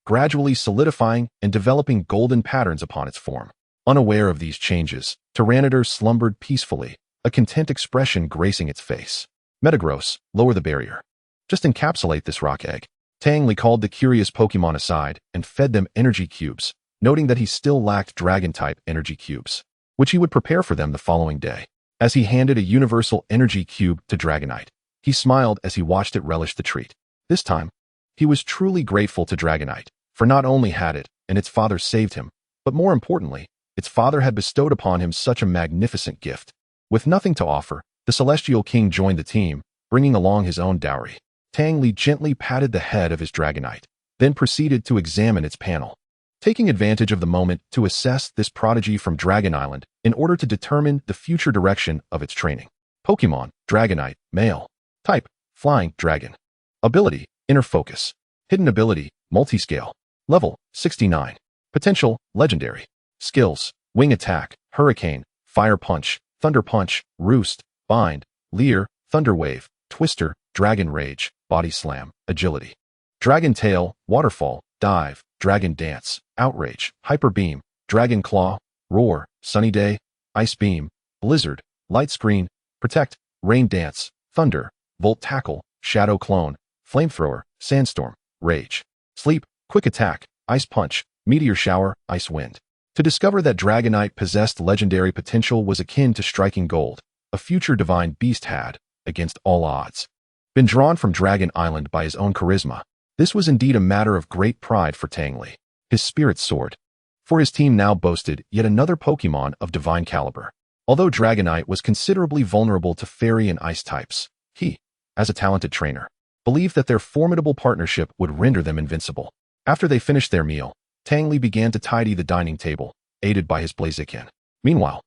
gradually solidifying and developing golden patterns upon its form. Unaware of these changes, Tyranitar slumbered peacefully, a content expression gracing its face. Metagross, lower the barrier. Just encapsulate this rock egg. Tang Li called the curious Pokémon aside and fed them energy cubes, noting that he still lacked dragon-type energy cubes, which he would prepare for them the following day. As he handed a universal energy cube to Dragonite, he smiled as he watched it relish the treat. This time, he was truly grateful to Dragonite, for not only had it and its father saved him, but more importantly, its father had bestowed upon him such a magnificent gift. With nothing to offer, the Celestial King joined the team, bringing along his own dowry. Tang Li gently patted the head of his Dragonite, then proceeded to examine its panel, taking advantage of the moment to assess this prodigy from Dragon Island in order to determine the future direction of its training. Pokémon, Dragonite, Male. Type, Flying Dragon. Ability, Inner Focus. Hidden ability, Multiscale. Level, 69. Potential, Legendary. Skills, Wing Attack, Hurricane, Fire Punch, Thunder Punch, Roost, Bind, Leer, Thunder Wave, Twister, Dragon Rage, Body Slam, Agility. Dragon Tail, Waterfall, Dive, Dragon Dance, Outrage, Hyper Beam, Dragon Claw, Roar, Sunny Day, Ice Beam, Blizzard, Light Screen, Protect, Rain Dance, Thunder, Volt Tackle, Shadow Clone, Flamethrower, Sandstorm, Rage. Sleep, Quick Attack, Ice Punch, Meteor Shower, Ice Wind. To discover that Dragonite possessed legendary potential was akin to striking gold, a future divine beast had, against all odds, been drawn from Dragon Island by his own charisma. This was indeed a matter of great pride for Tang Li. His spirit soared, for his team now boasted yet another Pokémon of divine caliber. Although Dragonite was considerably vulnerable to fairy and ice types, he, as a talented trainer, believed that their formidable partnership would render them invincible. After they finished their meal, Tang Li began to tidy the dining table, aided by his Blaziken. Meanwhile,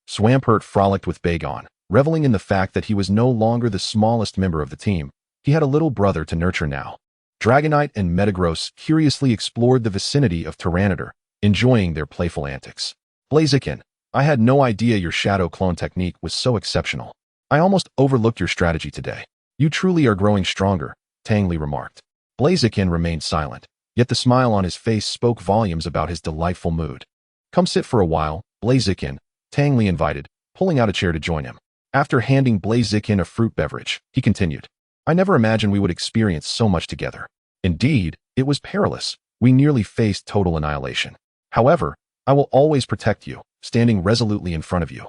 Swampert frolicked with Bagon, reveling in the fact that he was no longer the smallest member of the team. He had a little brother to nurture now. Dragonite and Metagross curiously explored the vicinity of Tyranitar, enjoying their playful antics. Blaziken, I had no idea your shadow clone technique was so exceptional. I almost overlooked your strategy today. You truly are growing stronger, Tang Li remarked. Blaziken remained silent, yet the smile on his face spoke volumes about his delightful mood. Come sit for a while, Blaziken, Tang Li invited, pulling out a chair to join him. After handing Blaziken a fruit beverage, he continued, I never imagined we would experience so much together. Indeed, it was perilous. We nearly faced total annihilation. However, I will always protect you, standing resolutely in front of you,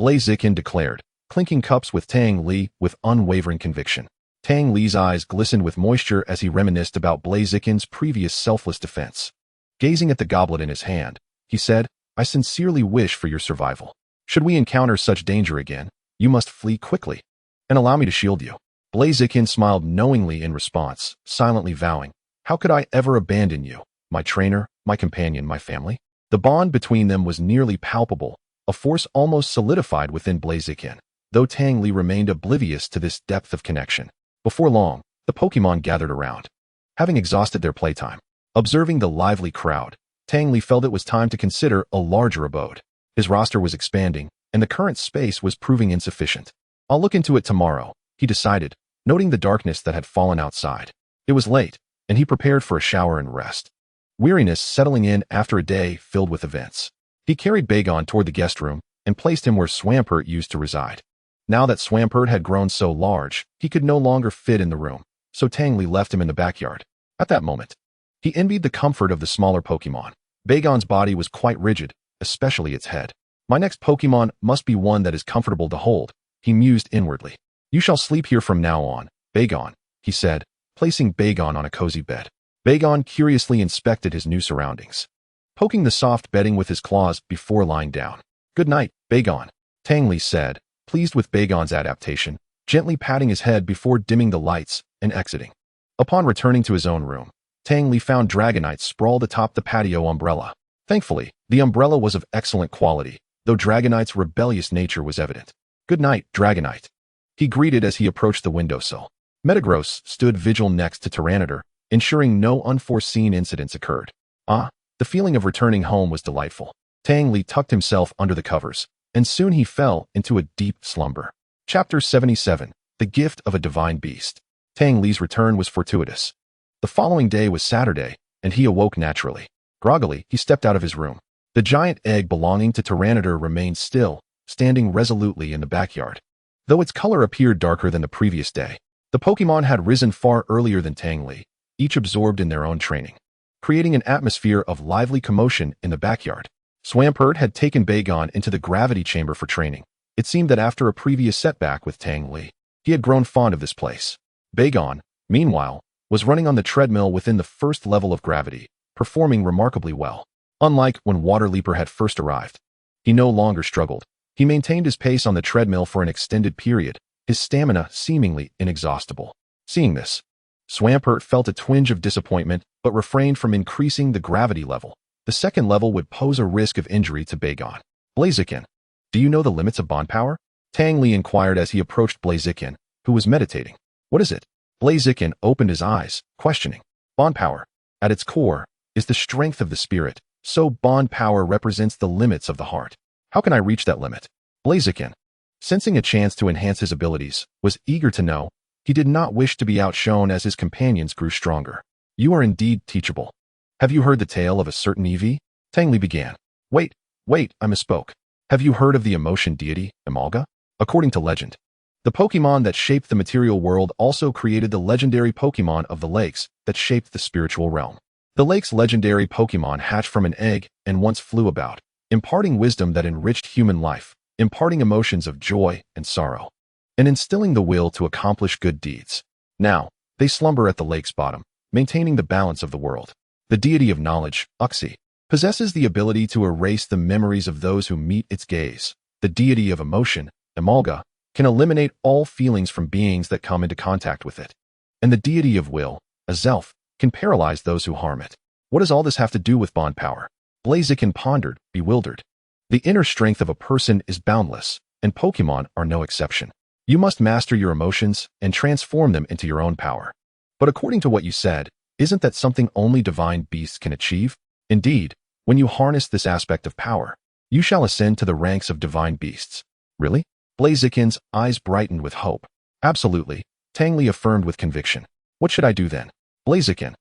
Blaziken declared, clinking cups with Tang Li with unwavering conviction. Tang Li's eyes glistened with moisture as he reminisced about Blaziken's previous selfless defense. Gazing at the goblet in his hand, he said, I sincerely wish for your survival. Should we encounter such danger again, you must flee quickly, and allow me to shield you. Blaziken smiled knowingly in response, silently vowing, how could I ever abandon you, my trainer, my companion, my family? The bond between them was nearly palpable, a force almost solidified within Blaziken, though Tang Li remained oblivious to this depth of connection. Before long, the Pokémon gathered around, having exhausted their playtime. Observing the lively crowd, Tang Li felt it was time to consider a larger abode. His roster was expanding, and the current space was proving insufficient. I'll look into it tomorrow, he decided, noting the darkness that had fallen outside. It was late, and he prepared for a shower and rest. Weariness settling in after a day filled with events. He carried Bagon toward the guest room and placed him where Swampert used to reside. Now that Swampert had grown so large, he could no longer fit in the room, so Tang Li left him in the backyard. At that moment, he envied the comfort of the smaller Pokémon. Bagon's body was quite rigid, especially its head. My next Pokémon must be one that is comfortable to hold, he mused inwardly. You shall sleep here from now on, Bagon, he said, placing Bagon on a cozy bed. Bagon curiously inspected his new surroundings, poking the soft bedding with his claws before lying down. Good night, Bagon, Tang Li said, pleased with Bagon's adaptation, gently patting his head before dimming the lights and exiting. Upon returning to his own room, Tang Li found Dragonite sprawled atop the patio umbrella. Thankfully, the umbrella was of excellent quality, though Dragonite's rebellious nature was evident. Good night, Dragonite, he greeted as he approached the windowsill. Metagross stood vigil next to Tyranitar, ensuring no unforeseen incidents occurred. The feeling of returning home was delightful. Tang Li tucked himself under the covers, and soon he fell into a deep slumber. Chapter 77, The Gift of a Divine Beast. Tang Li's return was fortuitous. The following day was Saturday, and he awoke naturally. Groggily, he stepped out of his room. The giant egg belonging to Tyranitar remained still, standing resolutely in the backyard. Though its color appeared darker than the previous day, the Pokémon had risen far earlier than Tang Li, each absorbed in their own training, creating an atmosphere of lively commotion in the backyard. Swampert had taken Bagon into the gravity chamber for training. It seemed that after a previous setback with Tang Li, he had grown fond of this place. Bagon, meanwhile, was running on the treadmill within the first level of gravity, performing remarkably well. Unlike when Water Leaper had first arrived, he no longer struggled. He maintained his pace on the treadmill for an extended period, his stamina seemingly inexhaustible. Seeing this, Swampert felt a twinge of disappointment, but refrained from increasing the gravity level. The second level would pose a risk of injury to Bagon. Blaziken, do you know the limits of bond power? Tang Li inquired as he approached Blaziken, who was meditating. What is it? Blaziken opened his eyes, questioning. Bond power, at its core, is the strength of the spirit, so bond power represents the limits of the heart. How can I reach that limit? Blaziken, sensing a chance to enhance his abilities, was eager to know. He did not wish to be outshone as his companions grew stronger. You are indeed teachable. Have you heard the tale of a certain EV? Tang Li began. Wait, I misspoke. Have you heard of the emotion deity, Amalga? According to legend, the Pokémon that shaped the material world also created the legendary Pokémon of the lakes that shaped the spiritual realm. The lake's legendary Pokémon hatched from an egg and once flew about, imparting wisdom that enriched human life, imparting emotions of joy and sorrow, and instilling the will to accomplish good deeds. Now, they slumber at the lake's bottom, maintaining the balance of the world. The deity of knowledge, Uxie, possesses the ability to erase the memories of those who meet its gaze. The deity of emotion, Amalga, can eliminate all feelings from beings that come into contact with it. And the deity of will, Azelf, can paralyze those who harm it. What does all this have to do with bond power? Blaziken pondered, bewildered. The inner strength of a person is boundless, and Pokémon are no exception. You must master your emotions and transform them into your own power. But according to what you said, isn't that something only divine beasts can achieve? Indeed, when you harness this aspect of power, you shall ascend to the ranks of divine beasts. Really? Blaziken's eyes brightened with hope. Absolutely, Tang Li affirmed with conviction. What should I do then? Blaziken,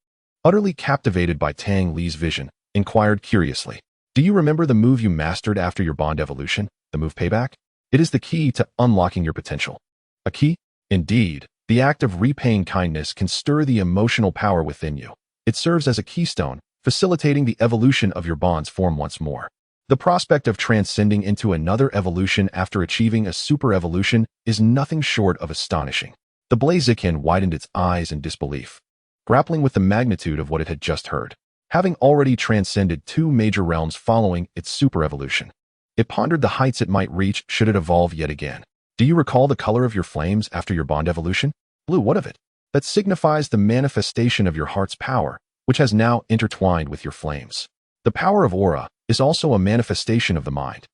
utterly captivated by Tang Li's vision, inquired curiously. Do you remember the move you mastered after your bond evolution, the move payback? It is the key to unlocking your potential. A key? Indeed, the act of repaying kindness can stir the emotional power within you. It serves as a keystone, facilitating the evolution of your bond's form once more. The prospect of transcending into another evolution after achieving a super evolution is nothing short of astonishing. The Blaziken widened its eyes in disbelief, grappling with the magnitude of what it had just heard. Having already transcended 2 major realms following its super evolution, it pondered the heights it might reach should it evolve yet again. Do you recall the color of your flames after your bond evolution? Blue, what of it? That signifies the manifestation of your heart's power, which has now intertwined with your flames. The power of aura is also a manifestation of the mind.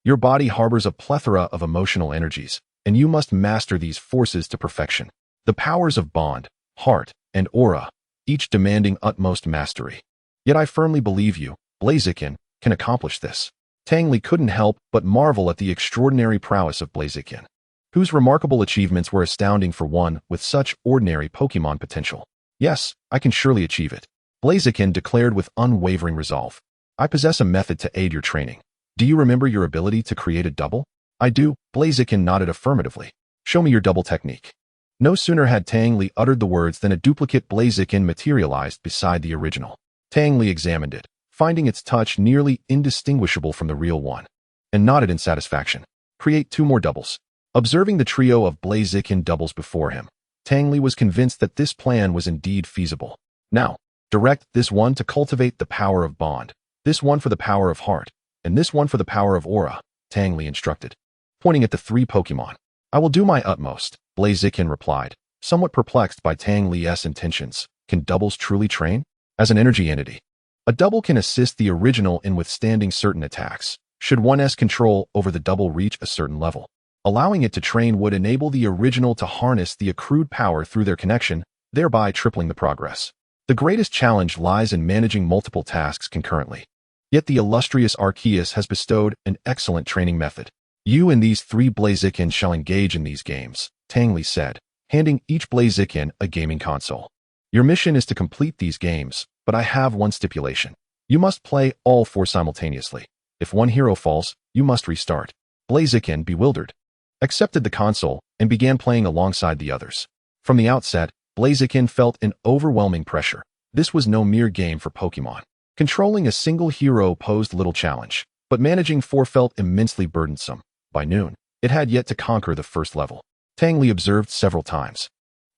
Your body harbors a plethora of emotional energies, and you must master these forces to perfection. The powers of bond, heart, and aura, each demanding utmost mastery. Yet I firmly believe you, Blaziken, can accomplish this. Tang Li couldn't help but marvel at the extraordinary prowess of Blaziken, whose remarkable achievements were astounding for one with such ordinary Pokémon potential. Yes, I can surely achieve it, Blaziken declared with unwavering resolve. I possess a method to aid your training. Do you remember your ability to create a double? I do, Blaziken nodded affirmatively. Show me your double technique. No sooner had Tang Li uttered the words than a duplicate Blaziken materialized beside the original. Tang Li examined it, finding its touch nearly indistinguishable from the real one, and nodded in satisfaction. Create 2 more doubles. Observing the trio of Blaziken doubles before him, Tang Li was convinced that this plan was indeed feasible. Now, direct this one to cultivate the power of bond, this one for the power of heart, and this one for the power of aura, Tang Li instructed, pointing at the 3 Pokémon. I will do my utmost, Blaziken replied, somewhat perplexed by Tang Li's intentions. Can doubles truly train? As an energy entity, a double can assist the original in withstanding certain attacks, should one's control over the double reach a certain level. Allowing it to train would enable the original to harness the accrued power through their connection, thereby tripling the progress. The greatest challenge lies in managing multiple tasks concurrently. Yet the illustrious Arceus has bestowed an excellent training method. You and these 3 Blaziken shall engage in these games, Tang Li said, handing each Blaziken a gaming console. Your mission is to complete these games, but I have one stipulation. You must play all 4 simultaneously. If one hero falls, you must restart. Blaziken, bewildered, accepted the console and began playing alongside the others. From the outset, Blaziken felt an overwhelming pressure. This was no mere game for Pokémon. Controlling a single hero posed little challenge, but managing 4 felt immensely burdensome. By noon, it had yet to conquer the first level. Tang Li observed several times,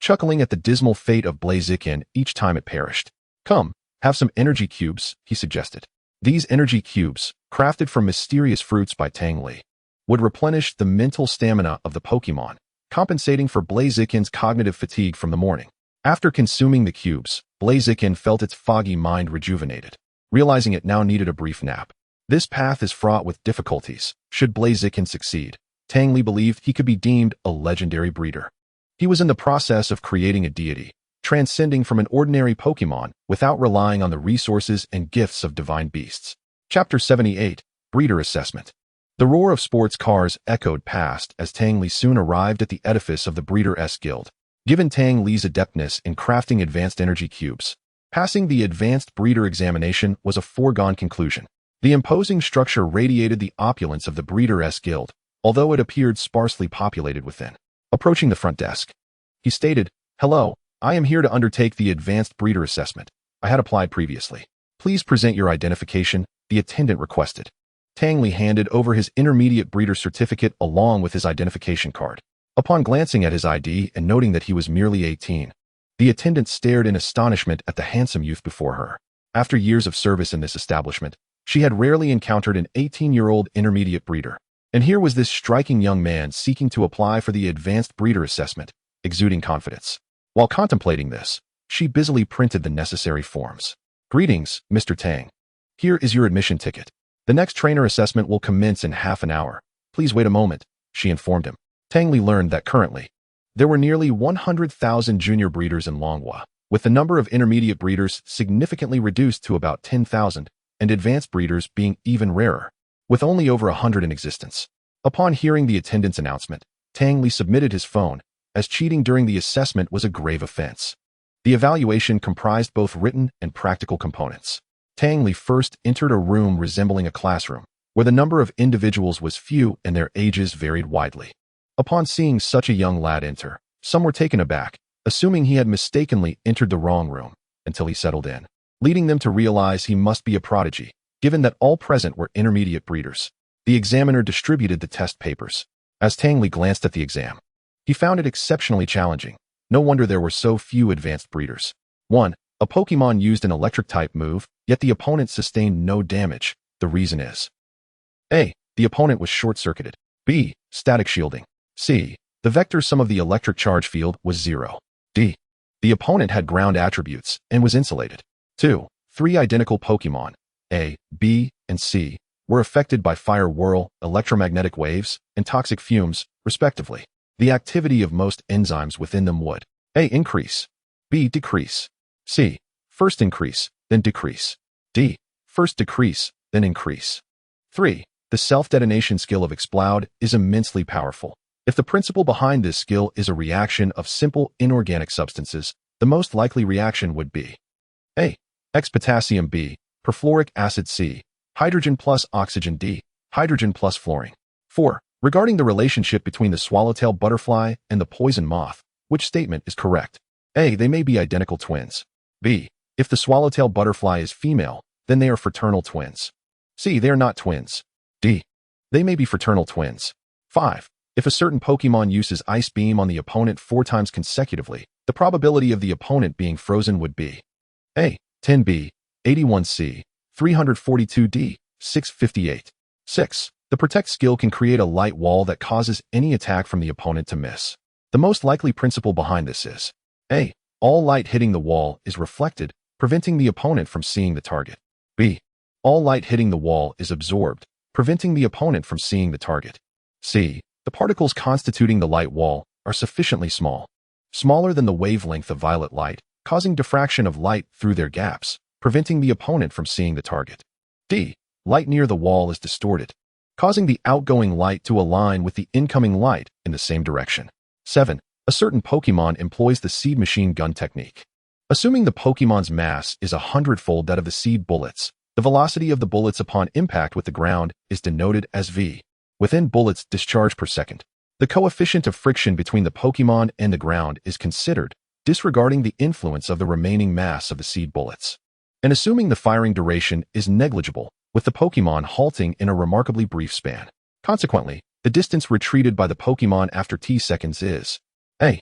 chuckling at the dismal fate of Blaziken each time it perished. Come, have some energy cubes, he suggested. These energy cubes, crafted from mysterious fruits by Tang Li, would replenish the mental stamina of the Pokémon, compensating for Blaziken's cognitive fatigue from the morning. After consuming the cubes, Blaziken felt its foggy mind rejuvenated, realizing it now needed a brief nap. This path is fraught with difficulties. Should Blaziken succeed, Tang Li believed he could be deemed a legendary breeder. He was in the process of creating a deity, transcending from an ordinary Pokémon without relying on the resources and gifts of divine beasts. Chapter 78, Breeder Assessment. The roar of sports cars echoed past as Tang Li soon arrived at the edifice of the Breeder-S Guild. Given Tang Li's adeptness in crafting advanced energy cubes, passing the advanced breeder examination was a foregone conclusion. The imposing structure radiated the opulence of the Breeder-S Guild, although it appeared sparsely populated within. Approaching the front desk, he stated, "Hello, I am here to undertake the advanced breeder assessment. I had applied previously. Please present your identification," the attendant requested. Tang Li handed over his intermediate breeder certificate along with his identification card. Upon glancing at his ID and noting that he was merely 18, the attendant stared in astonishment at the handsome youth before her. After years of service in this establishment, she had rarely encountered an 18-year-old intermediate breeder. And here was this striking young man seeking to apply for the advanced breeder assessment, exuding confidence. While contemplating this, she busily printed the necessary forms. "Greetings, Mr. Tang. Here is your admission ticket. The next trainer assessment will commence in half an hour. Please wait a moment," she informed him. Tang Li learned that currently, there were nearly 100,000 junior breeders in Longhua, with the number of intermediate breeders significantly reduced to about 10,000, and advanced breeders being even rarer, with only over 100 in existence. Upon hearing the attendant's announcement, Tang Li submitted his phone, as cheating during the assessment was a grave offense. The evaluation comprised both written and practical components. Tang Li first entered a room resembling a classroom, where the number of individuals was few and their ages varied widely. Upon seeing such a young lad enter, some were taken aback, assuming he had mistakenly entered the wrong room, until he settled in, leading them to realize he must be a prodigy, given that all present were intermediate breeders. The examiner distributed the test papers. As Tang Li glanced at the exam, he found it exceptionally challenging. No wonder there were so few advanced breeders. 1. A Pokémon used an electric-type move, yet the opponent sustained no damage. The reason is: A. The opponent was short-circuited. B. Static shielding. C. The vector sum of the electric charge field was 0. D. The opponent had ground attributes and was insulated. 2. 3 identical Pokémon, A, B, and C, were affected by fire whirl, electromagnetic waves, and toxic fumes, respectively. The activity of most enzymes within them would: A. Increase. B. Decrease. C. First increase, then decrease. D. First decrease, then increase. 3. The self-detonation skill of Explode is immensely powerful. If the principle behind this skill is a reaction of simple inorganic substances, the most likely reaction would be: A. X potassium, B. Perfluoric acid, C. Hydrogen plus oxygen, D. Hydrogen plus fluorine. 4. Regarding the relationship between the swallowtail butterfly and the poison moth, which statement is correct? A. They may be identical twins. B. If the swallowtail butterfly is female, then they are fraternal twins. C. They are not twins. D. They may be fraternal twins. 5. If a certain Pokémon uses Ice Beam on the opponent 4 times consecutively, the probability of the opponent being frozen would be: A. 10B, 81C, 342D, 658. 6. The Protect skill can create a light wall that causes any attack from the opponent to miss. The most likely principle behind this is: A. All light hitting the wall is reflected, preventing the opponent from seeing the target. B. All light hitting the wall is absorbed, preventing the opponent from seeing the target. C. The particles constituting the light wall are sufficiently small, smaller than the wavelength of violet light, causing diffraction of light through their gaps, preventing the opponent from seeing the target. D. Light near the wall is distorted, causing the outgoing light to align with the incoming light in the same direction. 7. A certain Pokémon employs the seed machine gun technique. Assuming the Pokémon's mass is 100-fold that of the seed bullets, the velocity of the bullets upon impact with the ground is denoted as V. Within bullets discharged per second, the coefficient of friction between the Pokémon and the ground is considered, disregarding the influence of the remaining mass of the seed bullets. And assuming the firing duration is negligible, with the Pokémon halting in a remarkably brief span. Consequently, the distance retreated by the Pokémon after T seconds is: A.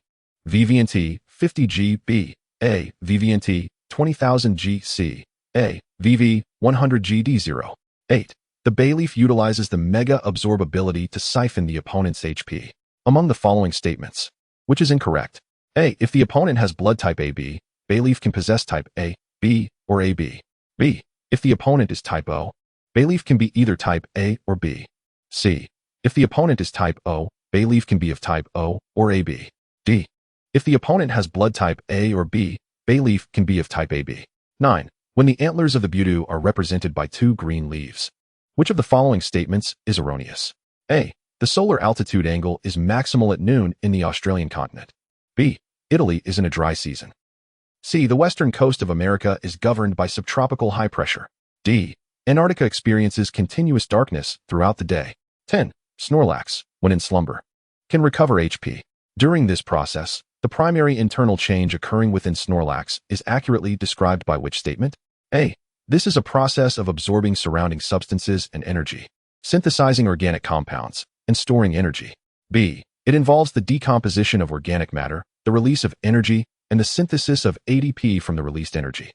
VVNT 50G, B. A. VVNT 20,000 G, C. A. VV 100G, D0. 8. The Bayleaf utilizes the Mega Absorb ability to siphon the opponent's HP. Among the following statements, which is incorrect? A. If the opponent has blood type AB, Bayleaf can possess type A, B, or AB. B. If the opponent is type O, Bayleaf can be either type A or B. C. If the opponent is type O, Bayleaf can be of type O or AB. D. If the opponent has blood type A or B, Bayleaf can be of type AB. 9. When the antlers of the Budu are represented by 2 green leaves. Which of the following statements is erroneous? A. The solar altitude angle is maximal at noon in the Australian continent. B. Italy is in a dry season. C. The western coast of America is governed by subtropical high pressure. D. Antarctica experiences continuous darkness throughout the day. 10. Snorlax, when in slumber, can recover HP. During this process, the primary internal change occurring within Snorlax is accurately described by which statement? A. This is a process of absorbing surrounding substances and energy, synthesizing organic compounds, and storing energy. B. It involves the decomposition of organic matter, the release of energy, and the synthesis of ADP from the released energy.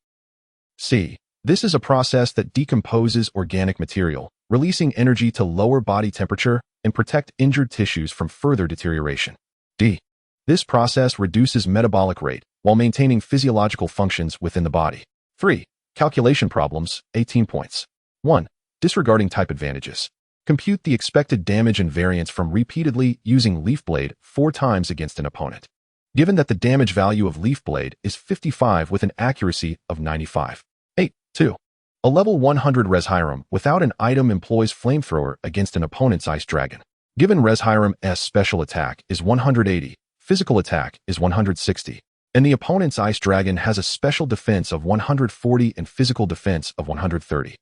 C. This is a process that decomposes organic material, releasing energy to lower body temperature and protect injured tissues from further deterioration. D. This process reduces metabolic rate while maintaining physiological functions within the body. 3. Calculation problems, 18 points. 1. Disregarding type advantages. Compute the expected damage and variance from repeatedly using Leaf Blade 4 times against an opponent. Given that the damage value of Leaf Blade is 55 with an accuracy of 95. 8. 2. A level 100 Reshiram without an item employs Flamethrower against an opponent's Ice Dragon. Given Reshiram's special attack is 180, physical attack is 160, and the opponent's Ice Dragon has a special defense of 140 and physical defense of 130.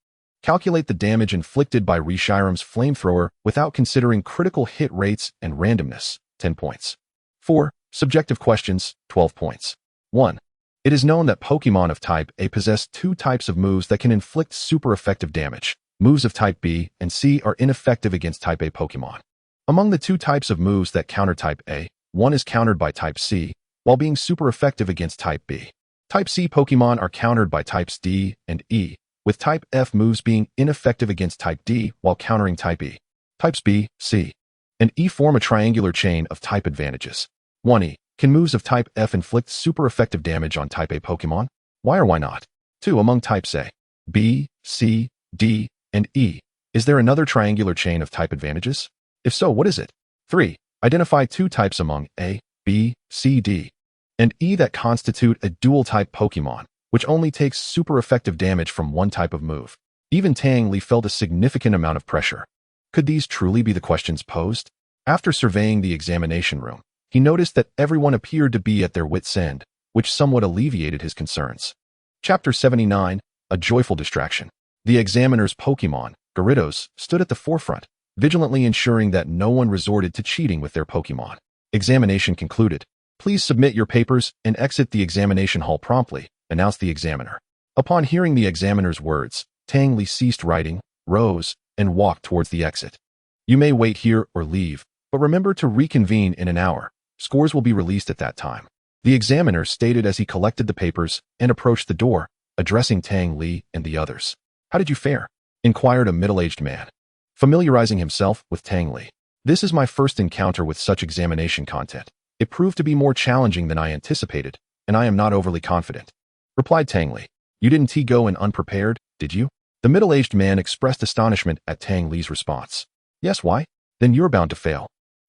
Calculate the damage inflicted by Reshiram's Flamethrower without considering critical hit rates and randomness, 10 points. 4. Subjective questions, 12 points. 1. It is known that Pokémon of type A possess 2 types of moves that can inflict super effective damage. Moves of type B and C are ineffective against type A Pokémon. Among the 2 types of moves that counter type A, one is countered by type C, while being super effective against type B. Type C Pokémon are countered by types D and E, with type F moves being ineffective against type D while countering type E. Types B, C, and E form a triangular chain of type advantages. 1e. Can moves of type F inflict super effective damage on type A Pokémon? Why or why not? 2. Among types A, B, C, D, and E, is there another triangular chain of type advantages? If so, what is it? 3. Identify 2 types among A, B, C, D, and E that constitute a dual-type Pokémon, which only takes super effective damage from one type of move. Even Tang Li felt a significant amount of pressure. Could these truly be the questions posed? After surveying the examination room, he noticed that everyone appeared to be at their wits' end, which somewhat alleviated his concerns. Chapter 79, A Joyful Distraction. The examiner's Pokémon, Gyarados, stood at the forefront, vigilantly ensuring that no one resorted to cheating with their Pokémon. Examination concluded. Please submit your papers and exit the examination hall promptly, announced the examiner. Upon hearing the examiner's words, Tang Li ceased writing, rose, and walked towards the exit. You may wait here or leave, but remember to reconvene in an hour. Scores will be released at that time. The examiner stated as he collected the papers and approached the door, addressing Tang Li and the others. How did you fare? Inquired a middle-aged man, familiarizing himself with Tang Li. This is my first encounter with such examination content. It proved to be more challenging than I anticipated, and I am not overly confident, replied Tang Li. You didn't go in unprepared, did you? The middle-aged man expressed astonishment at Tang Li's response. Yes, why? Then you're bound to fail.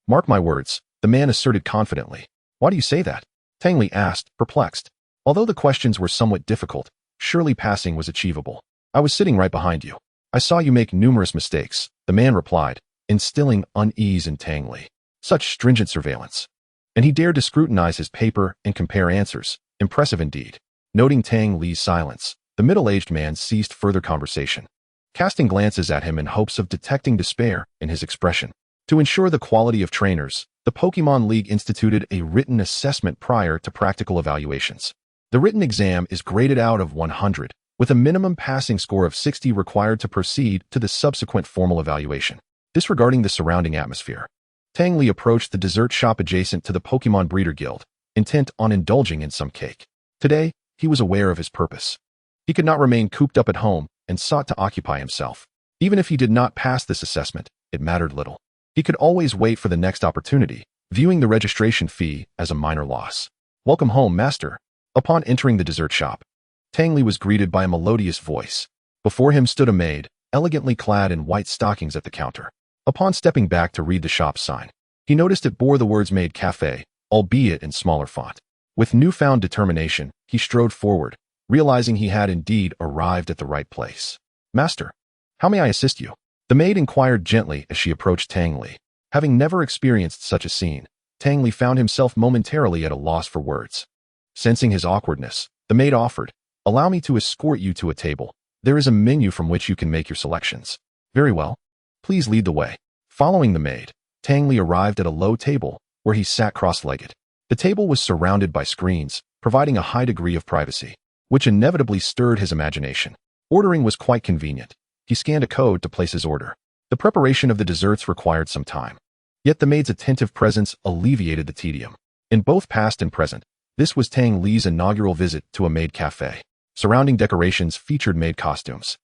Mark my words, the man asserted confidently. Why do you say that? Tang Li asked, perplexed. Although the questions were somewhat difficult, surely passing was achievable. I was sitting right behind you. I saw you make numerous mistakes, the man replied, instilling unease in Tang Li. Such stringent surveillance. And he dared to scrutinize his paper and compare answers. Impressive indeed. Noting Tang Li's silence, the middle-aged man ceased further conversation, casting glances at him in hopes of detecting despair in his expression. To ensure the quality of trainers, the Pokémon League instituted a written assessment prior to practical evaluations. The written exam is graded out of 100, with a minimum passing score of 60 required to proceed to the subsequent formal evaluation. Disregarding the surrounding atmosphere, Tang Li approached the dessert shop adjacent to the Pokémon Breeder Guild, intent on indulging in some cake. Today, he was aware of his purpose. He could not remain cooped up at home and sought to occupy himself. Even if he did not pass this assessment, it mattered little. He could always wait for the next opportunity, viewing the registration fee as a minor loss. "Welcome home, master." Upon entering the dessert shop, Tang Li was greeted by a melodious voice. Before him stood a maid, elegantly clad in white stockings at the counter. Upon stepping back to read the shop's sign, he noticed it bore the words "Maid Cafe," albeit in smaller font. With newfound determination, he strode forward, realizing he had indeed arrived at the right place. "Master, how may I assist you?" The maid inquired gently as she approached Tang Li. Having never experienced such a scene, Tang Li found himself momentarily at a loss for words. Sensing his awkwardness, the maid offered, "Allow me to escort you to a table. There is a menu from which you can make your selections." "Very well. Please lead the way." Following the maid, Tang Li arrived at a low table, where he sat cross-legged. The table was surrounded by screens, providing a high degree of privacy, which inevitably stirred his imagination. Ordering was quite convenient. He scanned a code to place his order. The preparation of the desserts required some time. Yet the maid's attentive presence alleviated the tedium. In both past and present, this was Tang Li's inaugural visit to a maid cafe. Surrounding decorations featured maid costumes,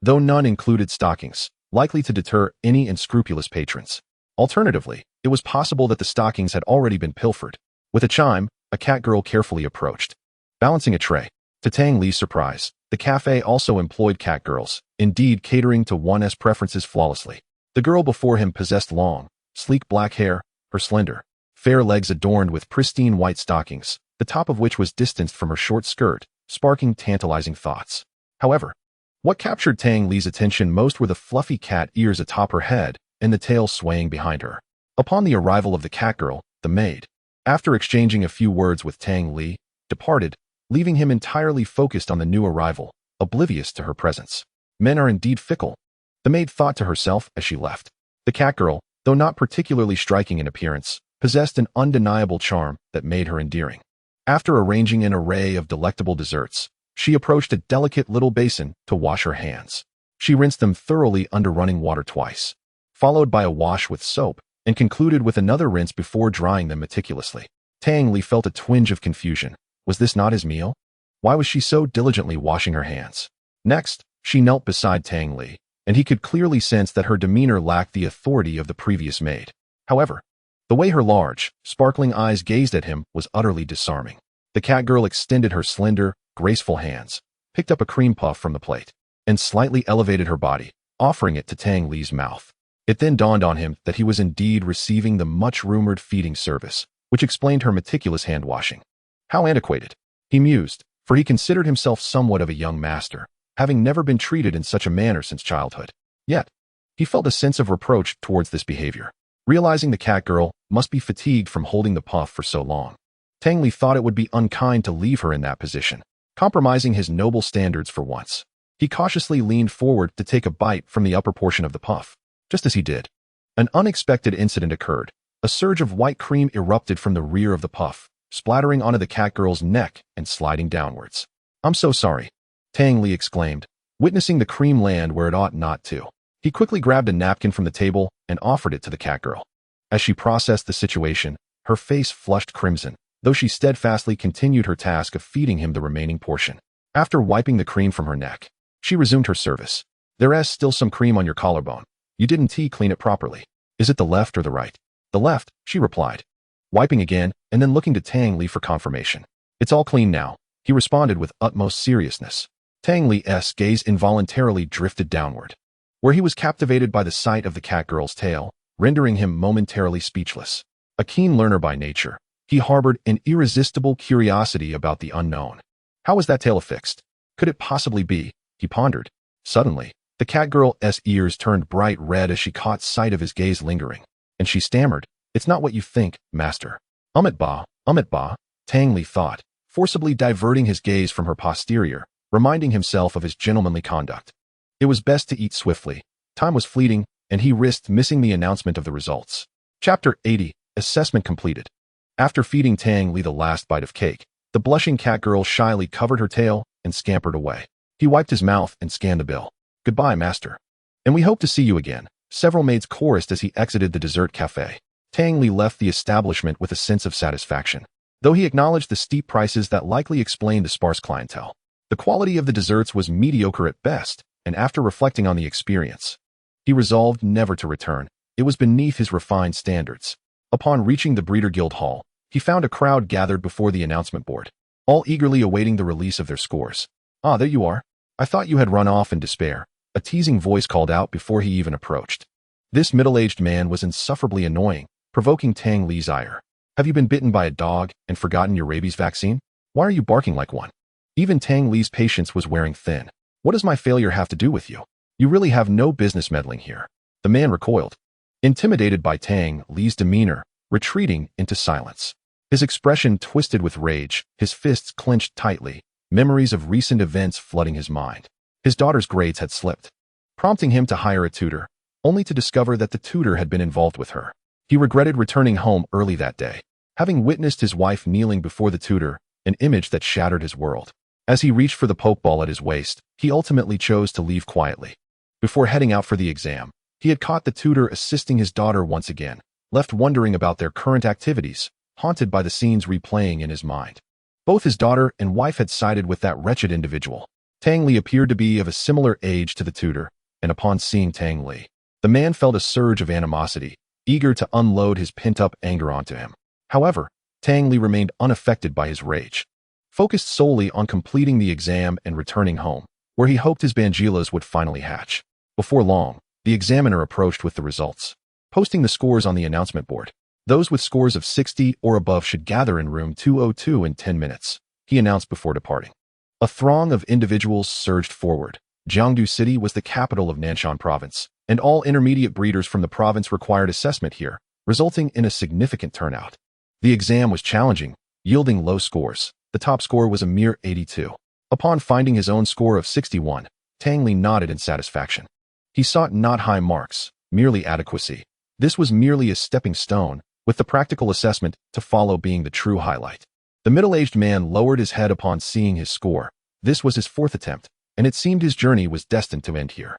though none included stockings, likely to deter any unscrupulous patrons. Alternatively, it was possible that the stockings had already been pilfered. With a chime, a cat girl carefully approached, balancing a tray. To Tang Li's surprise, the cafe also employed cat girls, indeed catering to one's preferences flawlessly. The girl before him possessed long, sleek black hair, her slender, fair legs adorned with pristine white stockings, the top of which was distanced from her short skirt, sparking tantalizing thoughts. However, what captured Tang Li's attention most were the fluffy cat ears atop her head and the tail swaying behind her. Upon the arrival of the cat girl, the maid, after exchanging a few words with Tang Li, departed, leaving him entirely focused on the new arrival, oblivious to her presence. Men are indeed fickle, the maid thought to herself as she left. The cat girl, though not particularly striking in appearance, possessed an undeniable charm that made her endearing. After arranging an array of delectable desserts, she approached a delicate little basin to wash her hands. She rinsed them thoroughly under running water twice, followed by a wash with soap, and concluded with another rinse before drying them meticulously. Tang Li felt a twinge of confusion. Was this not his meal? Why was she so diligently washing her hands? Next, she knelt beside Tang Li, and he could clearly sense that her demeanor lacked the authority of the previous maid. However, the way her large, sparkling eyes gazed at him was utterly disarming. The cat girl extended her slender, graceful hands, picked up a cream puff from the plate, and slightly elevated her body, offering it to Tang Li's mouth. It then dawned on him that he was indeed receiving the much-rumored feeding service, which explained her meticulous hand-washing. How antiquated, he mused, for he considered himself somewhat of a young master, having never been treated in such a manner since childhood. Yet, he felt a sense of reproach towards this behavior, realizing the cat girl must be fatigued from holding the puff for so long. Tang Li thought it would be unkind to leave her in that position, compromising his noble standards for once. He cautiously leaned forward to take a bite from the upper portion of the puff. Just as he did, an unexpected incident occurred. A surge of white cream erupted from the rear of the puff, splattering onto the cat girl's neck and sliding downwards. "I'm so sorry," Tang Li exclaimed, witnessing the cream land where it ought not to. He quickly grabbed a napkin from the table and offered it to the cat girl. As she processed the situation, her face flushed crimson, though she steadfastly continued her task of feeding him the remaining portion. After wiping the cream from her neck, she resumed her service. "There's still some cream on your collarbone. You didn't clean it properly. Is it the left or the right?" "The left," she replied, wiping again and then looking to Tang Li for confirmation. "It's all clean now," he responded with utmost seriousness. Tang Li's gaze involuntarily drifted downward, where he was captivated by the sight of the cat girl's tail, rendering him momentarily speechless. A keen learner by nature, he harbored an irresistible curiosity about the unknown. How was that tail affixed? Could it possibly be? He pondered. Suddenly, the cat girl's ears turned bright red as she caught sight of his gaze lingering, and she stammered, "It's not what you think, master." It ba," Tang Li thought, forcibly diverting his gaze from her posterior, reminding himself of his gentlemanly conduct. It was best to eat swiftly. Time was fleeting, and he risked missing the announcement of the results. Chapter 80, Assessment completed. After feeding Tang Li the last bite of cake, the blushing cat girl shyly covered her tail and scampered away. He wiped his mouth and scanned the bill. "Goodbye, master. And we hope to see you again," several maids chorused as he exited the dessert cafe. Tang Li left the establishment with a sense of satisfaction, though he acknowledged the steep prices that likely explained the sparse clientele. The quality of the desserts was mediocre at best, and after reflecting on the experience, he resolved never to return. It was beneath his refined standards. Upon reaching the Breeder Guild Hall, he found a crowd gathered before the announcement board, all eagerly awaiting the release of their scores. "Ah, there you are. I thought you had run off in despair," a teasing voice called out before he even approached. This middle-aged man was insufferably annoying, provoking Tang Li's ire. "Have you been bitten by a dog and forgotten your rabies vaccine? Why are you barking like one?" Even Tang Li's patience was wearing thin. "What does my failure have to do with you? You really have no business meddling here." The man recoiled, intimidated by Tang Li's demeanor, retreating into silence. His expression twisted with rage, his fists clenched tightly, memories of recent events flooding his mind. His daughter's grades had slipped, prompting him to hire a tutor, only to discover that the tutor had been involved with her. He regretted returning home early that day, having witnessed his wife kneeling before the tutor, an image that shattered his world. As he reached for the pokeball at his waist, he ultimately chose to leave quietly. Before heading out for the exam, he had caught the tutor assisting his daughter once again, left wondering about their current activities, haunted by the scenes replaying in his mind. Both his daughter and wife had sided with that wretched individual. Tang Li appeared to be of a similar age to the tutor, and upon seeing Tang Li, the man felt a surge of animosity, eager to unload his pent-up anger onto him. However, Tang Li remained unaffected by his rage, focused solely on completing the exam and returning home, where he hoped his Bangilas would finally hatch. Before long, the examiner approached with the results, posting the scores on the announcement board. "Those with scores of 60 or above should gather in room 202 in 10 minutes, he announced before departing. A throng of individuals surged forward. Jiangdu City was the capital of Nanshan Province, and all intermediate breeders from the province required assessment here, resulting in a significant turnout. The exam was challenging, yielding low scores. The top score was a mere 82. Upon finding his own score of 61, Tang Li nodded in satisfaction. He sought not high marks, merely adequacy. This was merely a stepping stone, with the practical assessment to follow being the true highlight. The middle-aged man lowered his head upon seeing his score. This was his fourth attempt, and it seemed his journey was destined to end here.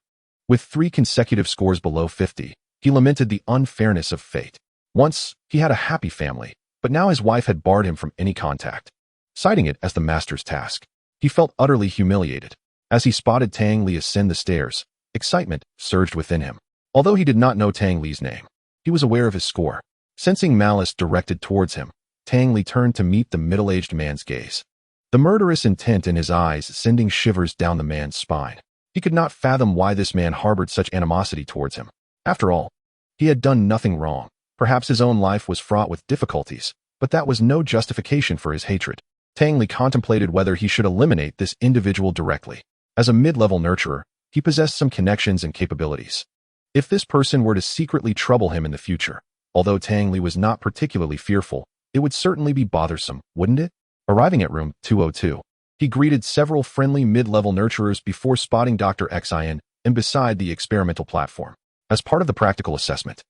With 3 consecutive scores below 50, he lamented the unfairness of fate. Once, he had a happy family, but now his wife had barred him from any contact, citing it as the master's task. He felt utterly humiliated. As he spotted Tang Li ascend the stairs, excitement surged within him. Although he did not know Tang Li's name, he was aware of his score. Sensing malice directed towards him, Tang Li turned to meet the middle-aged man's gaze, the murderous intent in his eyes sending shivers down the man's spine. He could not fathom why this man harbored such animosity towards him. After all, he had done nothing wrong. Perhaps his own life was fraught with difficulties, but that was no justification for his hatred. Tang Li contemplated whether he should eliminate this individual directly. As a mid-level nurturer, he possessed some connections and capabilities. If this person were to secretly trouble him in the future, although Tang Li was not particularly fearful, it would certainly be bothersome, wouldn't it? Arriving at room 202, he greeted several friendly mid-level nurturers before spotting Dr. Xin and beside the experimental platform. As part of the practical assessment,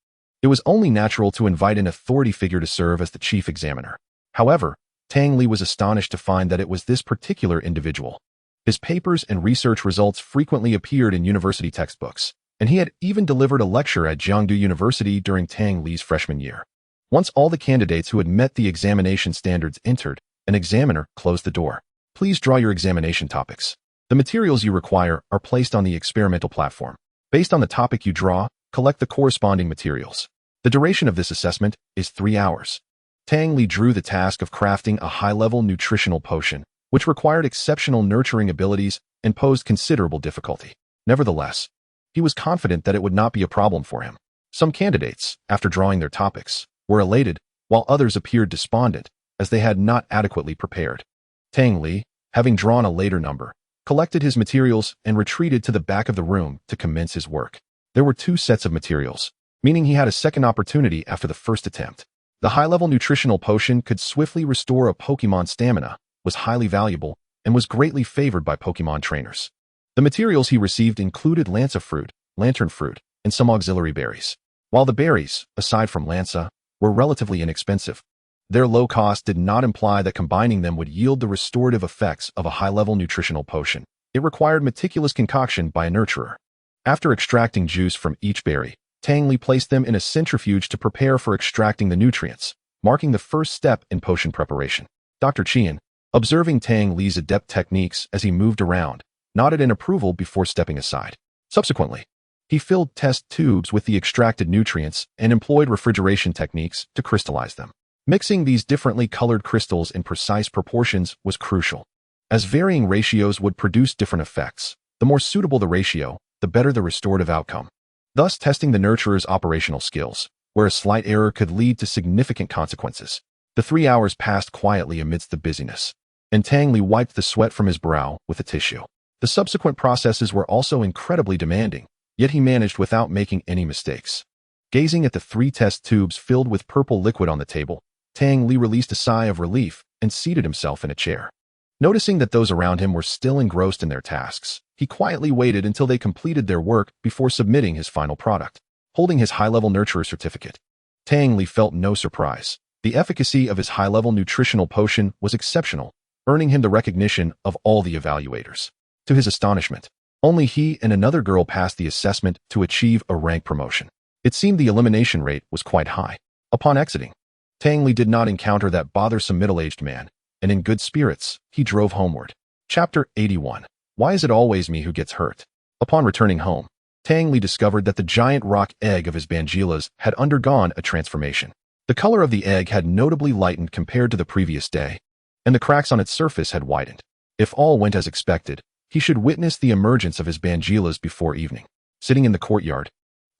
it was only natural to invite an authority figure to serve as the chief examiner. However, Tang Li was astonished to find that it was this particular individual. His papers and research results frequently appeared in university textbooks, and he had even delivered a lecture at Jiangdu University during Tang Li's freshman year. Once all the candidates who had met the examination standards entered, an examiner closed the door. "Please draw your examination topics. The materials you require are placed on the experimental platform. Based on the topic you draw, collect the corresponding materials. The duration of this assessment is 3 hours." Tang Li drew the task of crafting a high-level nutritional potion, which required exceptional nurturing abilities and posed considerable difficulty. Nevertheless, he was confident that it would not be a problem for him. Some candidates, after drawing their topics, were elated, while others appeared despondent, as they had not adequately prepared. Tang Li, having drawn a later number, collected his materials and retreated to the back of the room to commence his work. There were 2 sets of materials, meaning he had a second opportunity after the first attempt. The high-level nutritional potion could swiftly restore a Pokémon's stamina, was highly valuable, and was greatly favored by Pokémon trainers. The materials he received included Lanza fruit, lantern fruit, and some auxiliary berries. While the berries, aside from Lanza, were relatively inexpensive, their low cost did not imply that combining them would yield the restorative effects of a high-level nutritional potion. It required meticulous concoction by a nurturer. After extracting juice from each berry, Tang Li placed them in a centrifuge to prepare for extracting the nutrients, marking the first step in potion preparation. Dr. Qian, observing Tang Li's adept techniques as he moved around, nodded in approval before stepping aside. Subsequently, he filled test tubes with the extracted nutrients and employed refrigeration techniques to crystallize them. Mixing these differently colored crystals in precise proportions was crucial, as varying ratios would produce different effects. The more suitable the ratio, the better the restorative outcome. Thus testing the nurturer's operational skills, where a slight error could lead to significant consequences. The 3 hours passed quietly amidst the busyness, and Tang Li wiped the sweat from his brow with a tissue. The subsequent processes were also incredibly demanding, yet he managed without making any mistakes. Gazing at the 3 test tubes filled with purple liquid on the table, Tang Li released a sigh of relief and seated himself in a chair. Noticing that those around him were still engrossed in their tasks, he quietly waited until they completed their work before submitting his final product. Holding his high-level nurturer certificate, Tang Li felt no surprise. The efficacy of his high-level nutritional potion was exceptional, earning him the recognition of all the evaluators. To his astonishment, only he and another girl passed the assessment to achieve a rank promotion. It seemed the elimination rate was quite high. Upon exiting, Tang Li did not encounter that bothersome middle-aged man, and in good spirits, he drove homeward. Chapter 81. Why is it always me who gets hurt? Upon returning home, Tang Li discovered that the giant rock egg of his Bangilas had undergone a transformation. The color of the egg had notably lightened compared to the previous day, and the cracks on its surface had widened. If all went as expected, he should witness the emergence of his Bangilas before evening. Sitting in the courtyard,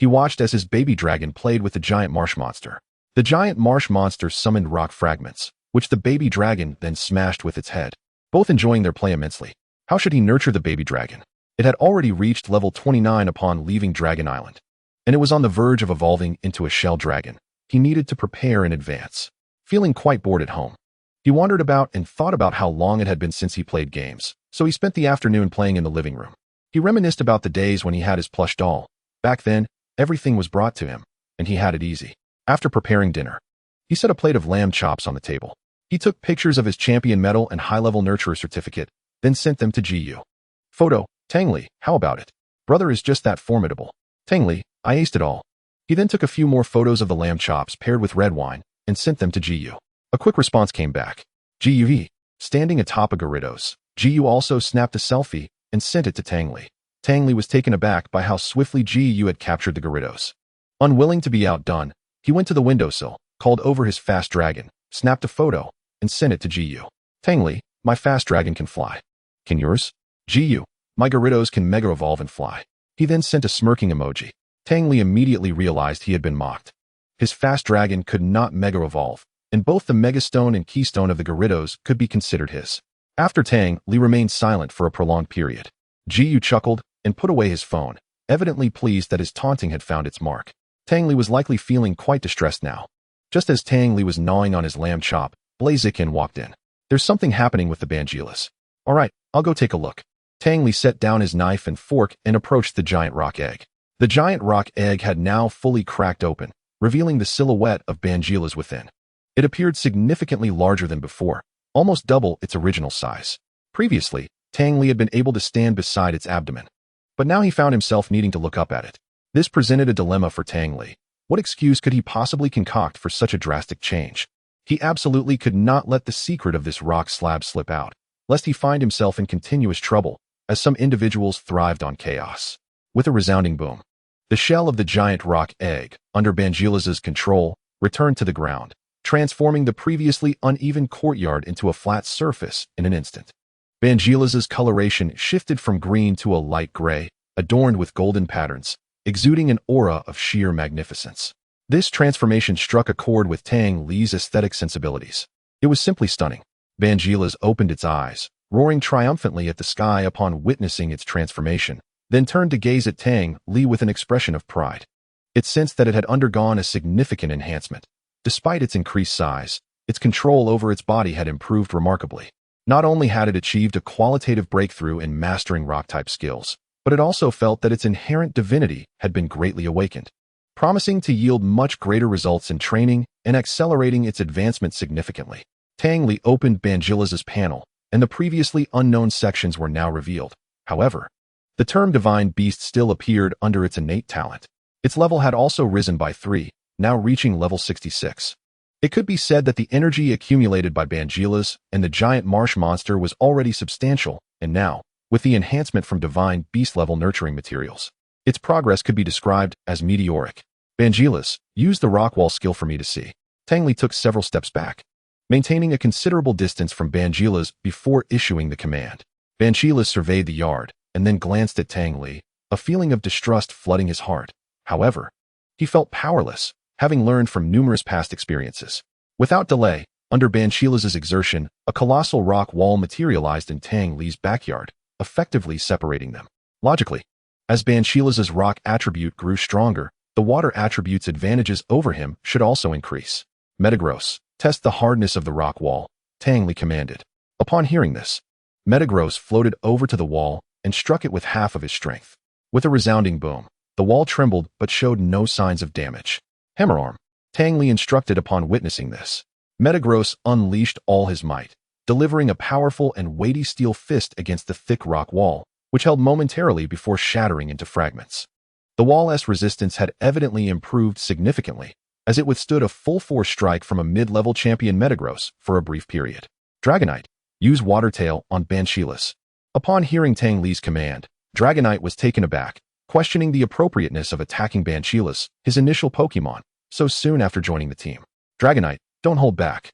he watched as his baby dragon played with the giant marsh monster. The giant marsh monster summoned rock fragments, which the baby dragon then smashed with its head, both enjoying their play immensely. How should he nurture the baby dragon? It had already reached level 29 upon leaving Dragon Island, and it was on the verge of evolving into a shell dragon. He needed to prepare in advance. Feeling quite bored at home, he wandered about and thought about how long it had been since he played games, so he spent the afternoon playing in the living room. He reminisced about the days when he had his plush doll. Back then, everything was brought to him, and he had it easy. After preparing dinner, he set a plate of lamb chops on the table. He took pictures of his champion medal and high-level nurturer certificate, then sent them to GU. Photo, Tang Li, how about it? Brother is just that formidable. Tang Li, I aced it all. He then took a few more photos of the lamb chops paired with red wine and sent them to GU. A quick response came back. GUV, standing atop a Gyarados. GU also snapped a selfie and sent it to Tang Li. Tang Li was taken aback by how swiftly GU had captured the Gyarados. Unwilling to be outdone, he went to the windowsill, called over his fast dragon, snapped a photo, and sent it to GU. Tang Li, my fast dragon can fly. Can yours? GU, my Gyarados can mega evolve and fly. He then sent a smirking emoji. Tang Li immediately realized he had been mocked. His fast dragon could not mega evolve, and both the Megastone and Keystone of the Gyarados could be considered his. After Tang Li remained silent for a prolonged period, GU chuckled and put away his phone, evidently pleased that his taunting had found its mark. Tang Li was likely feeling quite distressed now. Just as Tang Li was gnawing on his lamb chop, Blaziken walked in. There's something happening with the Bangilas. All right, I'll go take a look. Tang Li set down his knife and fork and approached the giant rock egg. The giant rock egg had now fully cracked open, revealing the silhouette of Bangilas within. It appeared significantly larger than before, almost double its original size. Previously, Tang Li had been able to stand beside its abdomen, but now he found himself needing to look up at it. This presented a dilemma for Tang Li. What excuse could he possibly concoct for such a drastic change? He absolutely could not let the secret of this rock slab slip out, lest he find himself in continuous trouble, as some individuals thrived on chaos. With a resounding boom, the shell of the giant rock egg, under Bangilas's control, returned to the ground, transforming the previously uneven courtyard into a flat surface in an instant. Bangilas's coloration shifted from green to a light gray, adorned with golden patterns, exuding an aura of sheer magnificence. This transformation struck a chord with Tang Li's aesthetic sensibilities. It was simply stunning. Bangilas opened its eyes, roaring triumphantly at the sky upon witnessing its transformation, then turned to gaze at Tang Li with an expression of pride. It sensed that it had undergone a significant enhancement. Despite its increased size, its control over its body had improved remarkably. Not only had it achieved a qualitative breakthrough in mastering rock-type skills, but it also felt that its inherent divinity had been greatly awakened, promising to yield much greater results in training and accelerating its advancement significantly. Tang Li opened Bangilas's panel, and the previously unknown sections were now revealed. However, the term Divine Beast still appeared under its innate talent. Its level had also risen by 3, now reaching level 66. It could be said that the energy accumulated by Bangilas and the giant marsh monster was already substantial, and now, with the enhancement from Divine Beast level nurturing materials, its progress could be described as meteoric. Bangilas, use the rock wall skill for me to see. Tang Li took several steps back, maintaining a considerable distance from Banjila's before issuing the command. Banjila surveyed the yard and then glanced at Tang Li, a feeling of distrust flooding his heart. However, he felt powerless, having learned from numerous past experiences. Without delay, under Banjila's exertion, a colossal rock wall materialized in Tang Li's backyard, effectively separating them. Logically, as Banjila's rock attribute grew stronger, the water attribute's advantages over him should also increase. Metagross, test the hardness of the rock wall, Tang Li commanded. Upon hearing this, Metagross floated over to the wall and struck it with half of his strength. With a resounding boom, the wall trembled but showed no signs of damage. Hammerarm, Tang Li instructed upon witnessing this. Metagross unleashed all his might, delivering a powerful and weighty steel fist against the thick rock wall, which held momentarily before shattering into fragments. The wall's resistance had evidently improved significantly, as it withstood a full-force strike from a mid-level champion Metagross for a brief period. Dragonite, use Water Tail on Banjila's. Upon hearing Tang Li's command, Dragonite was taken aback, questioning the appropriateness of attacking Banjila's, his initial Pokémon, so soon after joining the team. Dragonite, don't hold back.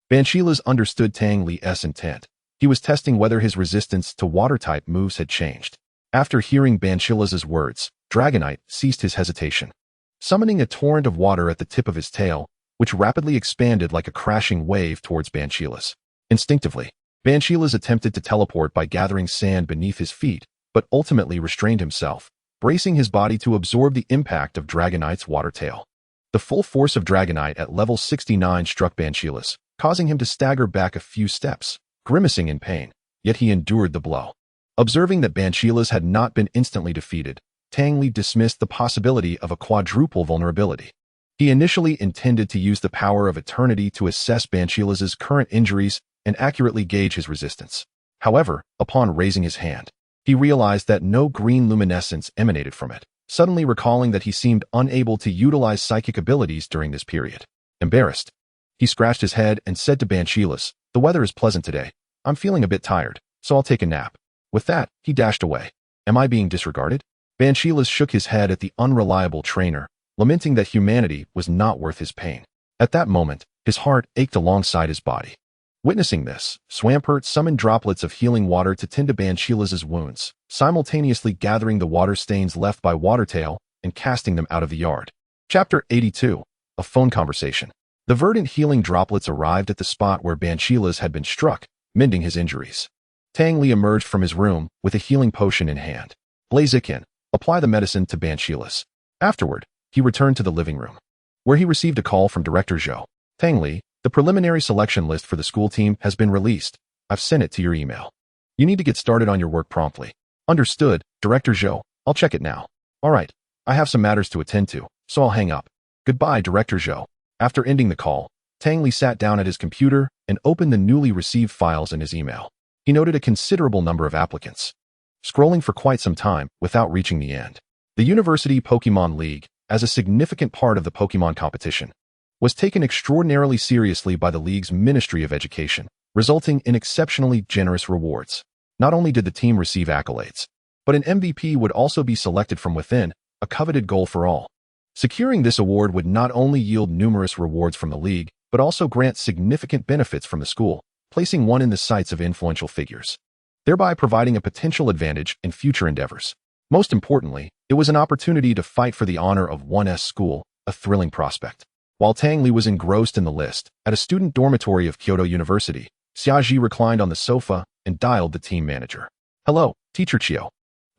Banjila's understood Tang Li's intent. He was testing whether his resistance to water-type moves had changed. After hearing Banjila's words, Dragonite ceased his hesitation, summoning a torrent of water at the tip of his tail, which rapidly expanded like a crashing wave towards Banjila's. Instinctively, Banjila's attempted to teleport by gathering sand beneath his feet, but ultimately restrained himself, bracing his body to absorb the impact of Dragonite's water tail. The full force of Dragonite at level 69 struck Banjila's, causing him to stagger back a few steps, grimacing in pain, yet he endured the blow. Observing that Banjila's had not been instantly defeated, Tang Li dismissed the possibility of a quadruple vulnerability. He initially intended to use the power of eternity to assess Banjila's current injuries and accurately gauge his resistance. However, upon raising his hand, he realized that no green luminescence emanated from it, suddenly recalling that he seemed unable to utilize psychic abilities during this period. Embarrassed, he scratched his head and said to Banjila's, "The weather is pleasant today. I'm feeling a bit tired, so I'll take a nap." With that, he dashed away. Am I being disregarded? Banjila's shook his head at the unreliable trainer, lamenting that humanity was not worth his pain. At that moment, his heart ached alongside his body. Witnessing this, Swampert summoned droplets of healing water to tend to Banjila's wounds, simultaneously gathering the water stains left by Watertail and casting them out of the yard. Chapter 82. A Phone Conversation. The verdant healing droplets arrived at the spot where Banjila's had been struck, mending his injuries. Tang Li emerged from his room with a healing potion in hand. Blaziken, apply the medicine to Banjila's. Afterward, he returned to the living room, where he received a call from Director Zhou. Tang Li, the preliminary selection list for the school team has been released. I've sent it to your email. You need to get started on your work promptly. Understood, Director Zhou. I'll check it now. All right, I have some matters to attend to, so I'll hang up. Goodbye, Director Zhou. After ending the call, Tang Li sat down at his computer and opened the newly received files in his email. He noted a considerable number of applicants, scrolling for quite some time without reaching the end. The University Pokémon League, as a significant part of the Pokémon competition, was taken extraordinarily seriously by the League's Ministry of Education, resulting in exceptionally generous rewards. Not only did the team receive accolades, but an MVP would also be selected from within, a coveted goal for all. Securing this award would not only yield numerous rewards from the League, but also grant significant benefits from the school, placing one in the sights of influential figures, thereby providing a potential advantage in future endeavors. Most importantly, it was an opportunity to fight for the honor of one's school, a thrilling prospect. While Tang Li was engrossed in the list, at a student dormitory of Kyoto University, Xiaji reclined on the sofa and dialed the team manager. Hello, Teacher Chio.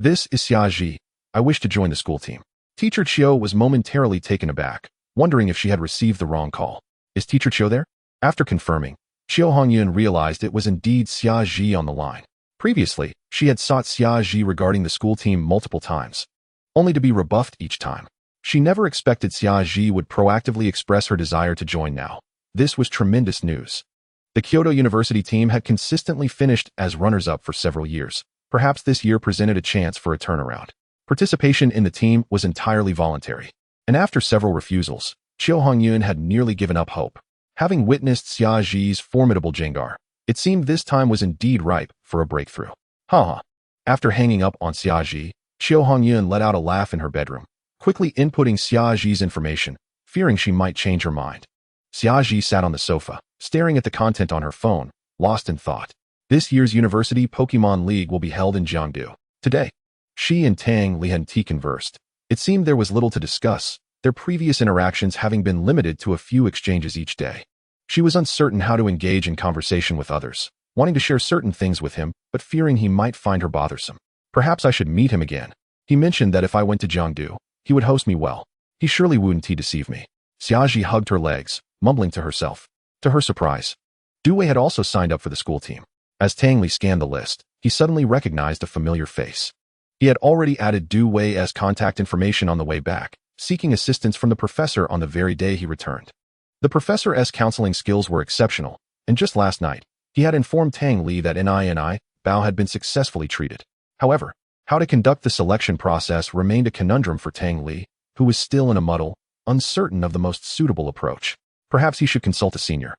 This is Xiaji. I wish to join the school team. Teacher Chio was momentarily taken aback, wondering if she had received the wrong call. Is Teacher Chio there? After confirming, Chio Hongyun realized it was indeed Xiaji on the line. Previously, she had sought Xiaji regarding the school team multiple times, only to be rebuffed each time. She never expected Xiaji would proactively express her desire to join now. This was tremendous news. The Kyoto University team had consistently finished as runners-up for several years. Perhaps this year presented a chance for a turnaround. Participation in the team was entirely voluntary, and after several refusals, Chio Hongyun had nearly given up hope. Having witnessed Xiaji's formidable Jengar, it seemed this time was indeed ripe for a breakthrough. Haha. After hanging up on Xiaji, Chio Hongyun let out a laugh in her bedroom, quickly inputting Xiaji's information, fearing she might change her mind. Xiaji sat on the sofa, staring at the content on her phone, lost in thought. This year's University Pokémon League will be held in Jiangdu. Today, she and Tang Li conversed. It seemed there was little to discuss, their previous interactions having been limited to a few exchanges each day. She was uncertain how to engage in conversation with others, wanting to share certain things with him, but fearing he might find her bothersome. Perhaps I should meet him again. He mentioned that if I went to Jiangdu, he would host me well. He surely wouldn't deceive me. Xiaji hugged her legs, mumbling to herself. To her surprise, Du Wei had also signed up for the school team. As Tang Li scanned the list, he suddenly recognized a familiar face. He had already added Du Wei as contact information on the way back, seeking assistance from the professor on the very day he returned. The professor's counseling skills were exceptional, and just last night, he had informed Tang Li that NINI Bao had been successfully treated. However, how to conduct the selection process remained a conundrum for Tang Li, who was still in a muddle, uncertain of the most suitable approach. Perhaps he should consult a senior.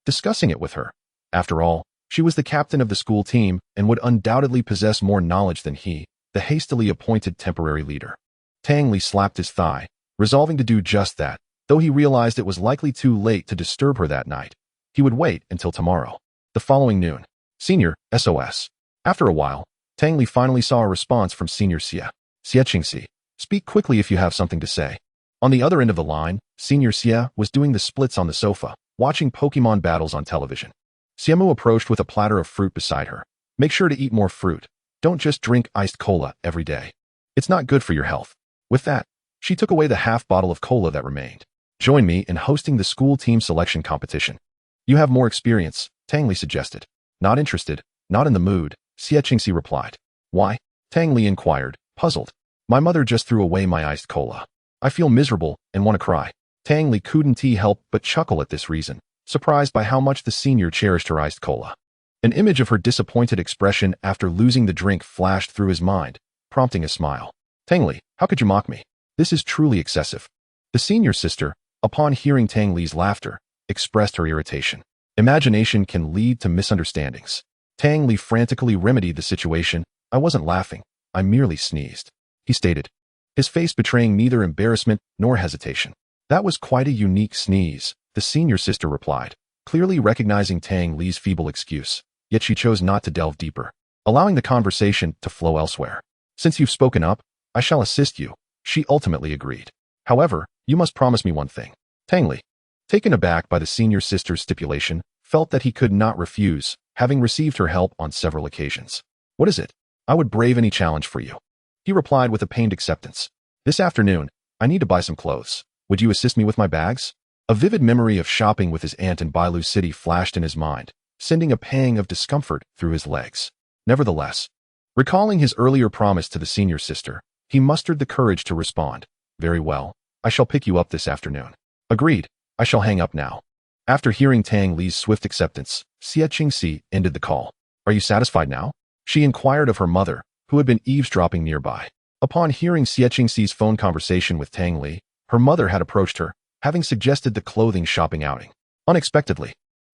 Discussing it with her. After all, she was the captain of the school team and would undoubtedly possess more knowledge than he, the hastily appointed temporary leader. Tang Li slapped his thigh, resolving to do just that, though he realized it was likely too late to disturb her that night. He would wait until tomorrow. The following noon. Senior, SOS. After a while, Tang Li finally saw a response from Senior Xie. Xie Qingxi, speak quickly if you have something to say. On the other end of the line, Senior Xie was doing the splits on the sofa, watching Pokémon battles on television. Xiemu approached with a platter of fruit beside her. Make sure to eat more fruit. Don't just drink iced cola every day. It's not good for your health. With that, she took away the half bottle of cola that remained. Join me in hosting the school team selection competition. You have more experience, Tang Li suggested. Not interested, not in the mood, Xie Qingxi replied. Why? Tang Li inquired, puzzled. My mother just threw away my iced cola. I feel miserable and want to cry. Tang Li couldn't help but chuckle at this reason, surprised by how much the senior cherished her iced cola. An image of her disappointed expression after losing the drink flashed through his mind, prompting a smile. Tang Li, how could you mock me? This is truly excessive. The senior sister, upon hearing Tang Li's laughter, expressed her irritation. Imagination can lead to misunderstandings. Tang Li frantically remedied the situation. I wasn't laughing. I merely sneezed, he stated, his face betraying neither embarrassment nor hesitation. That was quite a unique sneeze, the senior sister replied, clearly recognizing Tang Li's feeble excuse, yet she chose not to delve deeper, allowing the conversation to flow elsewhere. Since you've spoken up, I shall assist you, she ultimately agreed. However, you must promise me one thing. Tang Li, taken aback by the senior sister's stipulation, felt that he could not refuse, having received her help on several occasions. What is it? I would brave any challenge for you. He replied with a pained acceptance. This afternoon, I need to buy some clothes. Would you assist me with my bags? A vivid memory of shopping with his aunt in Bailu City flashed in his mind, sending a pang of discomfort through his legs. Nevertheless, recalling his earlier promise to the senior sister, he mustered the courage to respond. Very well, I shall pick you up this afternoon. Agreed, I shall hang up now. After hearing Tang Li's swift acceptance, Xie Qingxi ended the call. Are you satisfied now? She inquired of her mother, who had been eavesdropping nearby. Upon hearing Xie Qingxi's phone conversation with Tang Li, her mother had approached her, having suggested the clothing shopping outing. Unexpectedly,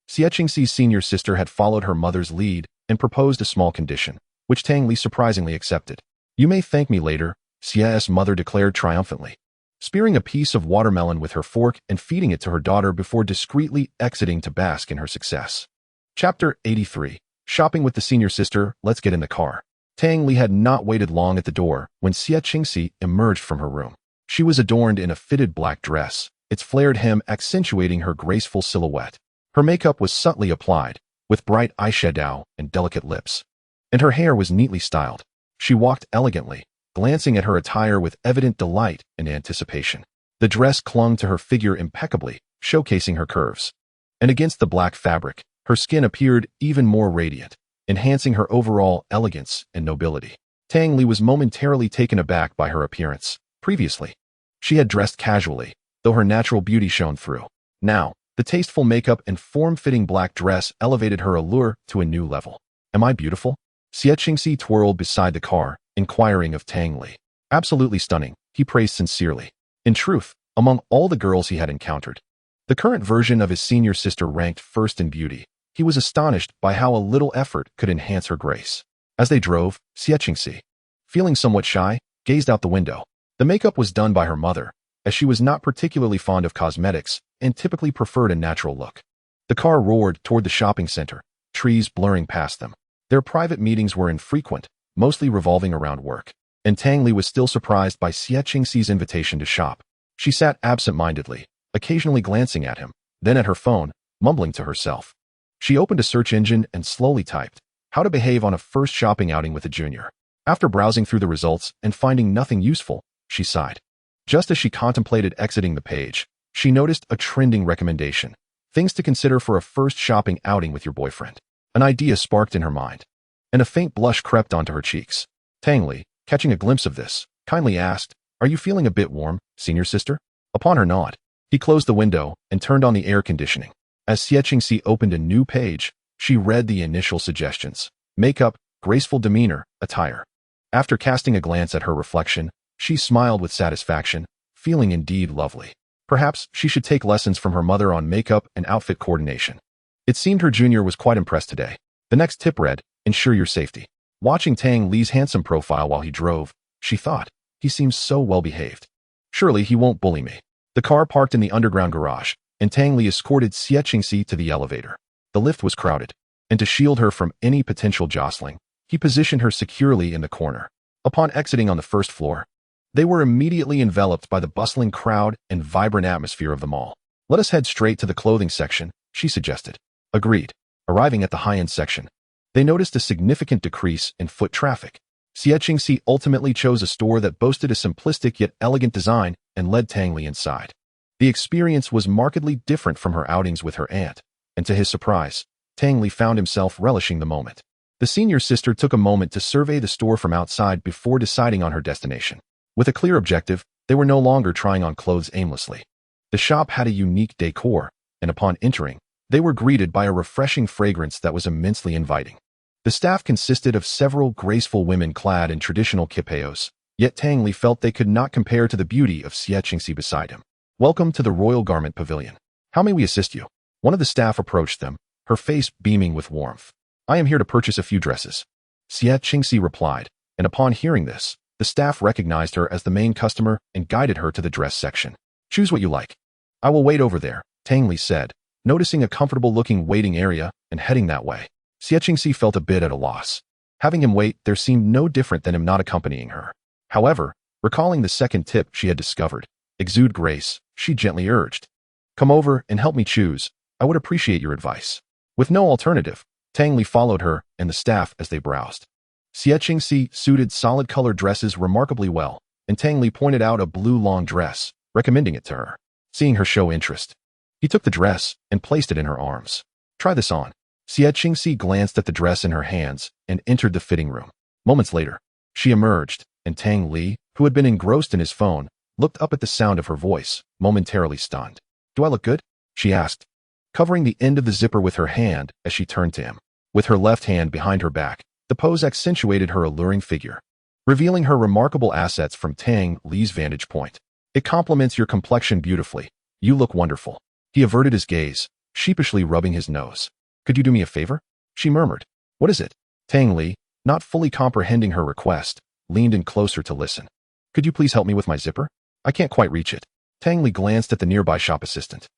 Xie Qingxi's senior sister had followed her mother's lead and proposed a small condition, which Tang Li surprisingly accepted. You may thank me later, Xie's mother declared triumphantly, spearing a piece of watermelon with her fork and feeding it to her daughter before discreetly exiting to bask in her success. Chapter 83. Shopping with the senior sister, let's get in the car. Tang Li had not waited long at the door when Xie Qingxi emerged from her room. She was adorned in a fitted black dress, its flared hem accentuating her graceful silhouette. Her makeup was subtly applied, with bright eyeshadow and delicate lips, and her hair was neatly styled. She walked elegantly, glancing at her attire with evident delight and anticipation. The dress clung to her figure impeccably, showcasing her curves. And against the black fabric, her skin appeared even more radiant, enhancing her overall elegance and nobility. Tang Li was momentarily taken aback by her appearance. Previously, she had dressed casually, though her natural beauty shone through. Now, the tasteful makeup and form-fitting black dress elevated her allure to a new level. Am I beautiful? Xie Qingxi twirled beside the car, inquiring of Tang Li. Absolutely stunning, he praised sincerely. In truth, among all the girls he had encountered, the current version of his senior sister ranked first in beauty. He was astonished by how a little effort could enhance her grace. As they drove, Xie Qingxi, feeling somewhat shy, gazed out the window. The makeup was done by her mother, as she was not particularly fond of cosmetics and typically preferred a natural look. The car roared toward the shopping center, trees blurring past them. Their private meetings were infrequent, mostly revolving around work. And Tang Li was still surprised by Xie Qingxi's invitation to shop. She sat absent-mindedly, occasionally glancing at him, then at her phone, mumbling to herself. She opened a search engine and slowly typed, "How to behave on a first shopping outing with a junior." After browsing through the results and finding nothing useful, she sighed. Just as she contemplated exiting the page, she noticed a trending recommendation. Things to consider for a first shopping outing with your boyfriend. An idea sparked in her mind, and a faint blush crept onto her cheeks. Tang Li, catching a glimpse of this, kindly asked, "Are you feeling a bit warm, senior sister?" Upon her nod, he closed the window and turned on the air conditioning. As Xie Qingxi opened a new page, she read the initial suggestions: makeup, graceful demeanor, attire. After casting a glance at her reflection, she smiled with satisfaction, feeling indeed lovely. Perhaps she should take lessons from her mother on makeup and outfit coordination. It seemed her junior was quite impressed today. The next tip read, "Ensure your safety." Watching Tang Li's handsome profile while he drove, she thought, he seems so well-behaved. Surely he won't bully me. The car parked in the underground garage, and Tang Li escorted Xie Qingxi to the elevator. The lift was crowded, and to shield her from any potential jostling, he positioned her securely in the corner. Upon exiting on the first floor, they were immediately enveloped by the bustling crowd and vibrant atmosphere of the mall. "Let us head straight to the clothing section," she suggested. Agreed. Arriving at the high-end section, they noticed a significant decrease in foot traffic. Xie Qingxi ultimately chose a store that boasted a simplistic yet elegant design and led Tang Li inside. The experience was markedly different from her outings with her aunt, and to his surprise, Tang Li found himself relishing the moment. The senior sister took a moment to survey the store from outside before deciding on her destination. With a clear objective, they were no longer trying on clothes aimlessly. The shop had a unique decor, and upon entering, they were greeted by a refreshing fragrance that was immensely inviting. The staff consisted of several graceful women clad in traditional kipayos, yet Tang Li felt they could not compare to the beauty of Xie Qingxi beside him. "Welcome to the Royal Garment Pavilion. How may we assist you?" One of the staff approached them, her face beaming with warmth. "I am here to purchase a few dresses," Xie Qingxi replied, and upon hearing this, the staff recognized her as the main customer and guided her to the dress section. "Choose what you like." "I will wait over there," Tang Li said, noticing a comfortable-looking waiting area and heading that way. Xie Qingxi felt a bit at a loss. Having him wait there seemed no different than him not accompanying her. However, recalling the second tip she had discovered, "Exude grace," she gently urged, "Come over and help me choose. I would appreciate your advice." With no alternative, Tang Li followed her and the staff as they browsed. Xie Qingxi suited solid-colored dresses remarkably well, and Tang Li pointed out a blue long dress, recommending it to her. Seeing her show interest, he took the dress and placed it in her arms. "Try this on." Xie Qingxi glanced at the dress in her hands and entered the fitting room. Moments later, she emerged, and Tang Li, who had been engrossed in his phone, looked up at the sound of her voice, momentarily stunned. "Do I look good?" she asked, covering the end of the zipper with her hand as she turned to him. With her left hand behind her back, the pose accentuated her alluring figure, revealing her remarkable assets from Tang Li's vantage point. "It complements your complexion beautifully. You look wonderful." He averted his gaze, sheepishly rubbing his nose. "Could you do me a favor?" she murmured. "What is it?" Tang Li, not fully comprehending her request, leaned in closer to listen. "Could you please help me with my zipper? I can't quite reach it." Tang Li glanced at the nearby shop assistant,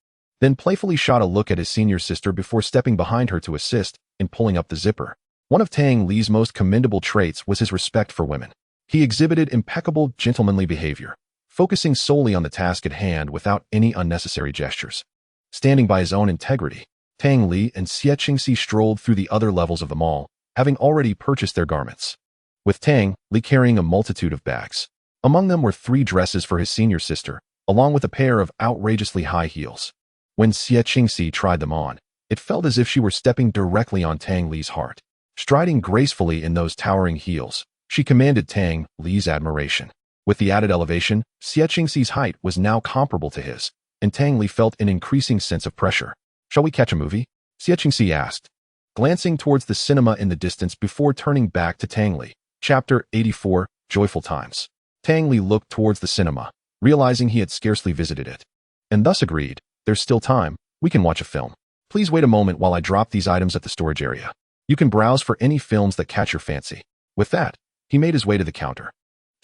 then playfully shot a look at his senior sister before stepping behind her to assist in pulling up the zipper. One of Tang Li's most commendable traits was his respect for women. He exhibited impeccable, gentlemanly behavior, focusing solely on the task at hand without any unnecessary gestures. Standing by his own integrity, Tang Li and Xie Qingxi strolled through the other levels of the mall, having already purchased their garments, with Tang Li carrying a multitude of bags. Among them were 3 dresses for his senior sister, along with a pair of outrageously high heels. When Xie Qingxi tried them on, it felt as if she were stepping directly on Tang Li's heart. Striding gracefully in those towering heels, she commanded Tang Li's admiration. With the added elevation, Xie Qingxi's height was now comparable to his, and Tang Li felt an increasing sense of pressure. "Shall we catch a movie?" Xie Qingxi asked, glancing towards the cinema in the distance before turning back to Tang Li. Chapter 84, Joyful Times. Tang Li looked towards the cinema, realizing he had scarcely visited it, and thus agreed, "There's still time, we can watch a film. Please wait a moment while I drop these items at the storage area. You can browse for any films that catch your fancy." With that, he made his way to the counter.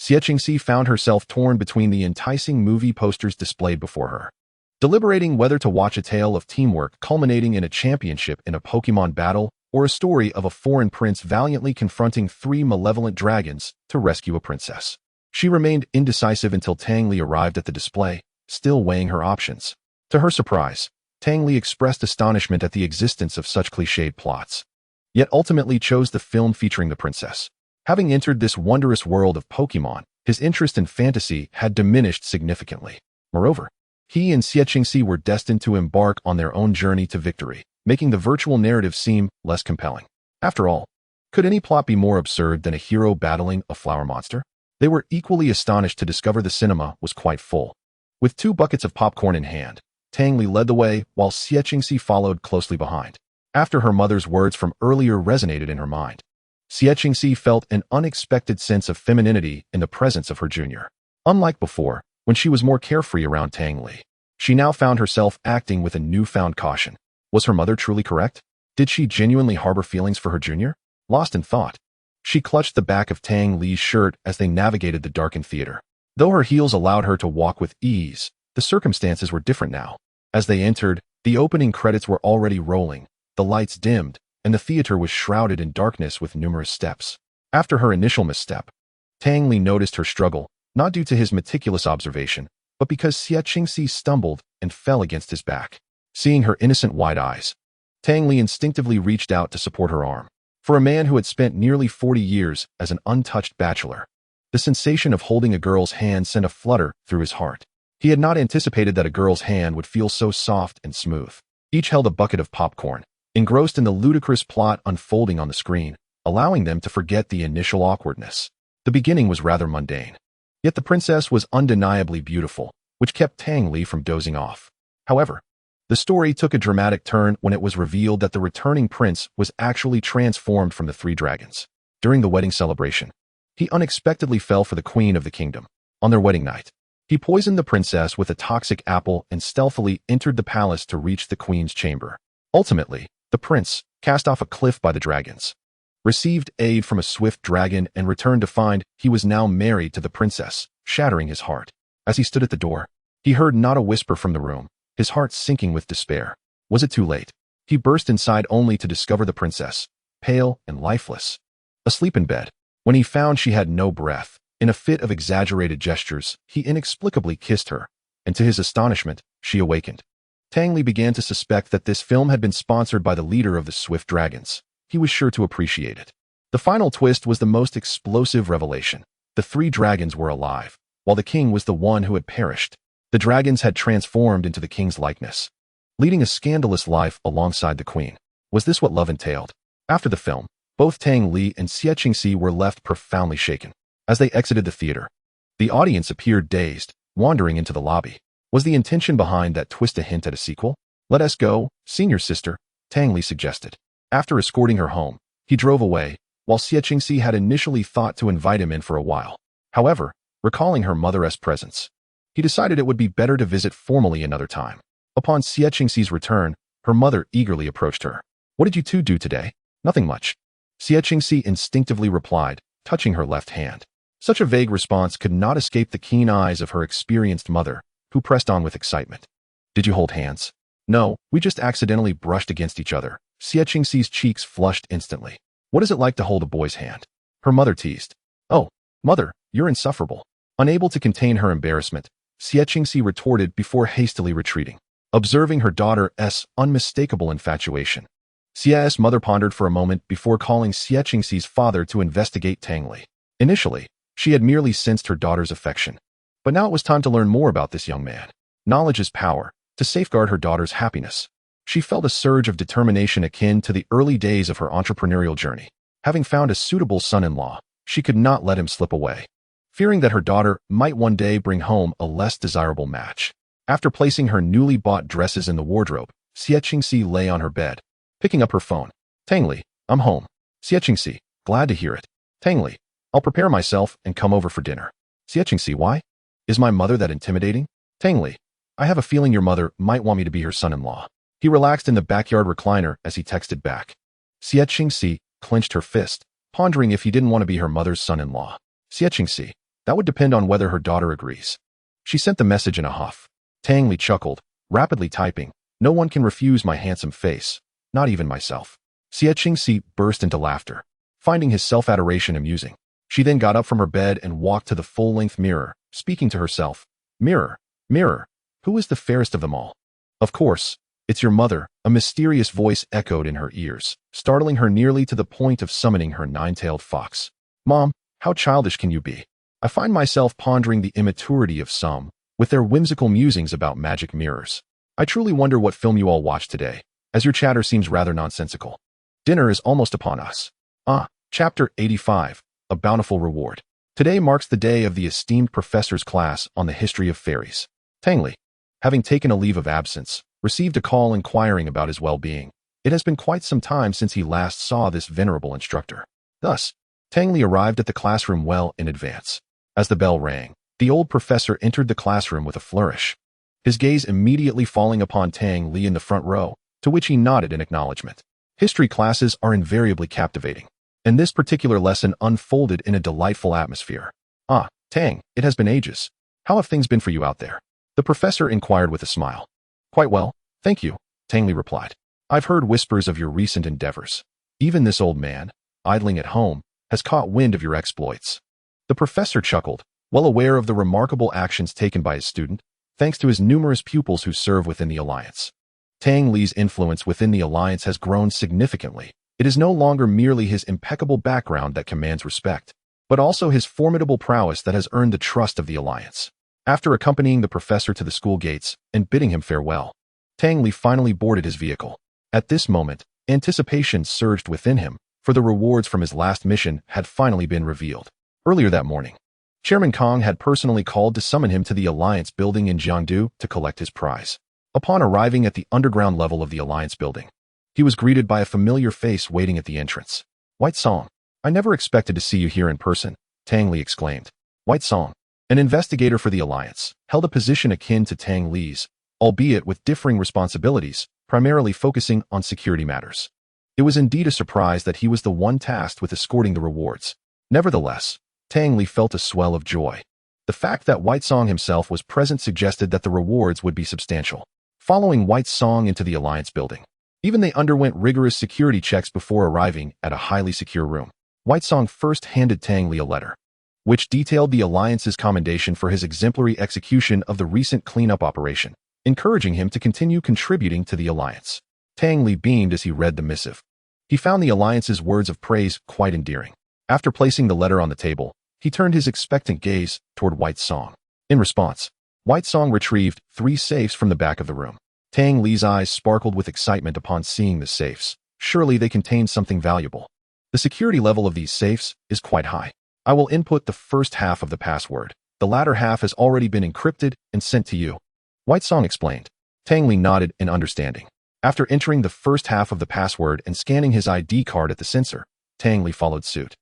Xie Qingxi found herself torn between the enticing movie posters displayed before her. deliberating whether to watch a tale of teamwork culminating in a championship in a Pokémon battle or a story of a foreign prince valiantly confronting 3 malevolent dragons to rescue a princess. She remained indecisive until Tang Li arrived at the display, still weighing her options. To her surprise, Tang Li expressed astonishment at the existence of such cliched plots, yet ultimately chose the film featuring the princess. Having entered this wondrous world of Pokémon, his interest in fantasy had diminished significantly. Moreover, he and Xiechingxi were destined to embark on their own journey to victory, making the virtual narrative seem less compelling. After all, could any plot be more absurd than a hero battling a flower monster? They were equally astonished to discover the cinema was quite full. With 2 buckets of popcorn in hand, Tang Li led the way while Xiechingxi followed closely behind. After her mother's words from earlier resonated in her mind, Xiechingxi felt an unexpected sense of femininity in the presence of her junior. Unlike before, when she was more carefree around Tang Li, she now found herself acting with a newfound caution. Was her mother truly correct? Did she genuinely harbor feelings for her junior? Lost in thought, she clutched the back of Tang Li's shirt as they navigated the darkened theater. Though her heels allowed her to walk with ease, the circumstances were different now. As they entered, the opening credits were already rolling, the lights dimmed, and the theater was shrouded in darkness with numerous steps. After her initial misstep, Tang Li noticed her struggle, not due to his meticulous observation, but because Xiechingxi stumbled and fell against his back. Seeing her innocent wide eyes, Tang Li instinctively reached out to support her arm. For a man who had spent nearly 40 years as an untouched bachelor, the sensation of holding a girl's hand sent a flutter through his heart. He had not anticipated that a girl's hand would feel so soft and smooth. Each held a bucket of popcorn, engrossed in the ludicrous plot unfolding on the screen, allowing them to forget the initial awkwardness. The beginning was rather mundane. Yet the princess was undeniably beautiful, which kept Tang Li from dozing off. However, the story took a dramatic turn when it was revealed that the returning prince was actually transformed from the 3 dragons. During the wedding celebration, he unexpectedly fell for the queen of the kingdom. On their wedding night, he poisoned the princess with a toxic apple and stealthily entered the palace to reach the queen's chamber. Ultimately, the prince, cast off a cliff by the dragons, received aid from a swift dragon and returned to find he was now married to the princess, shattering his heart. As he stood at the door, he heard not a whisper from the room, his heart sinking with despair. Was it too late? He burst inside only to discover the princess, pale and lifeless, asleep in bed. When he found she had no breath, in a fit of exaggerated gestures, he inexplicably kissed her, and to his astonishment, she awakened. Tang Li began to suspect that this film had been sponsored by the leader of the Swift Dragons. He was sure to appreciate it. The final twist was the most explosive revelation. The 3 dragons were alive, while the king was the one who had perished. The dragons had transformed into the king's likeness, leading a scandalous life alongside the queen. Was this what love entailed? After the film, both Tang Li and Xiechingxi were left profoundly shaken. As they exited the theater, the audience appeared dazed, wandering into the lobby. Was the intention behind that twist a hint at a sequel? Let us go, senior sister, Tang Li suggested. After escorting her home, he drove away, while Xiechingxi had initially thought to invite him in for a while. However, recalling her mother's presence, he decided it would be better to visit formally another time. Upon Xiechingxi's return, her mother eagerly approached her. What did you 2 do today? Nothing much, Xiechingxi instinctively replied, touching her left hand. Such a vague response could not escape the keen eyes of her experienced mother, who pressed on with excitement. Did you hold hands? No, we just accidentally brushed against each other. Xiechingxi's cheeks flushed instantly. What is it like to hold a boy's hand? Her mother teased. Oh, mother, you're insufferable. Unable to contain her embarrassment, Xiechingxi retorted before hastily retreating. Observing her daughter's unmistakable infatuation, Xia's mother pondered for a moment before calling Xiechingxi's father to investigate Tang Li. Initially, she had merely sensed her daughter's affection, but now it was time to learn more about this young man. Knowledge is power. To safeguard her daughter's happiness, she felt a surge of determination akin to the early days of her entrepreneurial journey. Having found a suitable son-in-law, she could not let him slip away, fearing that her daughter might one day bring home a less desirable match. After placing her newly bought dresses in the wardrobe, Xiechingxi lay on her bed, picking up her phone. Tang Li, I'm home. Xiechingxi, glad to hear it. Tang Li, I'll prepare myself and come over for dinner. Xiechingxi, why? Is my mother that intimidating? Tang Li, I have a feeling your mother might want me to be her son-in-law. He relaxed in the backyard recliner as he texted back. Xiechingxi clenched her fist, pondering if he didn't want to be her mother's son-in-law. Xiechingxi, that would depend on whether her daughter agrees. She sent the message in a huff. Tang Li chuckled, rapidly typing. No one can refuse my handsome face, not even myself. Xie Qingxi burst into laughter, finding his self-adoration amusing. She then got up from her bed and walked to the full-length mirror, speaking to herself. Mirror, mirror, who is the fairest of them all? Of course, it's your mother, a mysterious voice echoed in her ears, startling her nearly to the point of summoning her nine-tailed fox. Mom, how childish can you be? I find myself pondering the immaturity of some, with their whimsical musings about magic mirrors. I truly wonder what film you all watched today, as your chatter seems rather nonsensical. Dinner is almost upon us. Chapter 85, A Bountiful Reward. Today marks the day of the esteemed professor's class on the history of fairies. Tang Li, having taken a leave of absence, received a call inquiring about his well-being. It has been quite some time since he last saw this venerable instructor. Thus, Tang Li arrived at the classroom well in advance. As the bell rang, the old professor entered the classroom with a flourish, his gaze immediately falling upon Tang Li in the front row, to which he nodded in acknowledgement. History classes are invariably captivating, and this particular lesson unfolded in a delightful atmosphere. Tang, it has been ages. How have things been for you out there? The professor inquired with a smile. Quite well, thank you, Tang Li replied. I've heard whispers of your recent endeavors. Even this old man, idling at home, has caught wind of your exploits. The professor chuckled, well aware of the remarkable actions taken by his student, thanks to his numerous pupils who serve within the Alliance. Tang Li's influence within the Alliance has grown significantly. It is no longer merely his impeccable background that commands respect, but also his formidable prowess that has earned the trust of the Alliance. After accompanying the professor to the school gates and bidding him farewell, Tang Li finally boarded his vehicle. At this moment, anticipation surged within him, for the rewards from his last mission had finally been revealed. Earlier that morning, Chairman Kong had personally called to summon him to the Alliance building in Jiangdu to collect his prize. Upon arriving at the underground level of the Alliance building, he was greeted by a familiar face waiting at the entrance. White Song, I never expected to see you here in person, Tang Li exclaimed. White Song, an investigator for the Alliance, held a position akin to Tang Li's, albeit with differing responsibilities, primarily focusing on security matters. It was indeed a surprise that he was the one tasked with escorting the rewards. Nevertheless, Tang Li felt a swell of joy. The fact that White Song himself was present suggested that the rewards would be substantial. Following White Song into the Alliance building, even they underwent rigorous security checks before arriving at a highly secure room. White Song first handed Tang Li a letter, which detailed the Alliance's commendation for his exemplary execution of the recent cleanup operation, encouraging him to continue contributing to the Alliance. Tang Li beamed as he read the missive. He found the Alliance's words of praise quite endearing. After placing the letter on the table, he turned his expectant gaze toward White Song. In response, White Song retrieved 3 safes from the back of the room. Tang Li's eyes sparkled with excitement upon seeing the safes. Surely they contained something valuable. The security level of these safes is quite high. I will input the first half of the password. The latter half has already been encrypted and sent to you, White Song explained. Tang Li nodded in understanding. After entering the first half of the password and scanning his ID card at the sensor, Tang Li followed suit.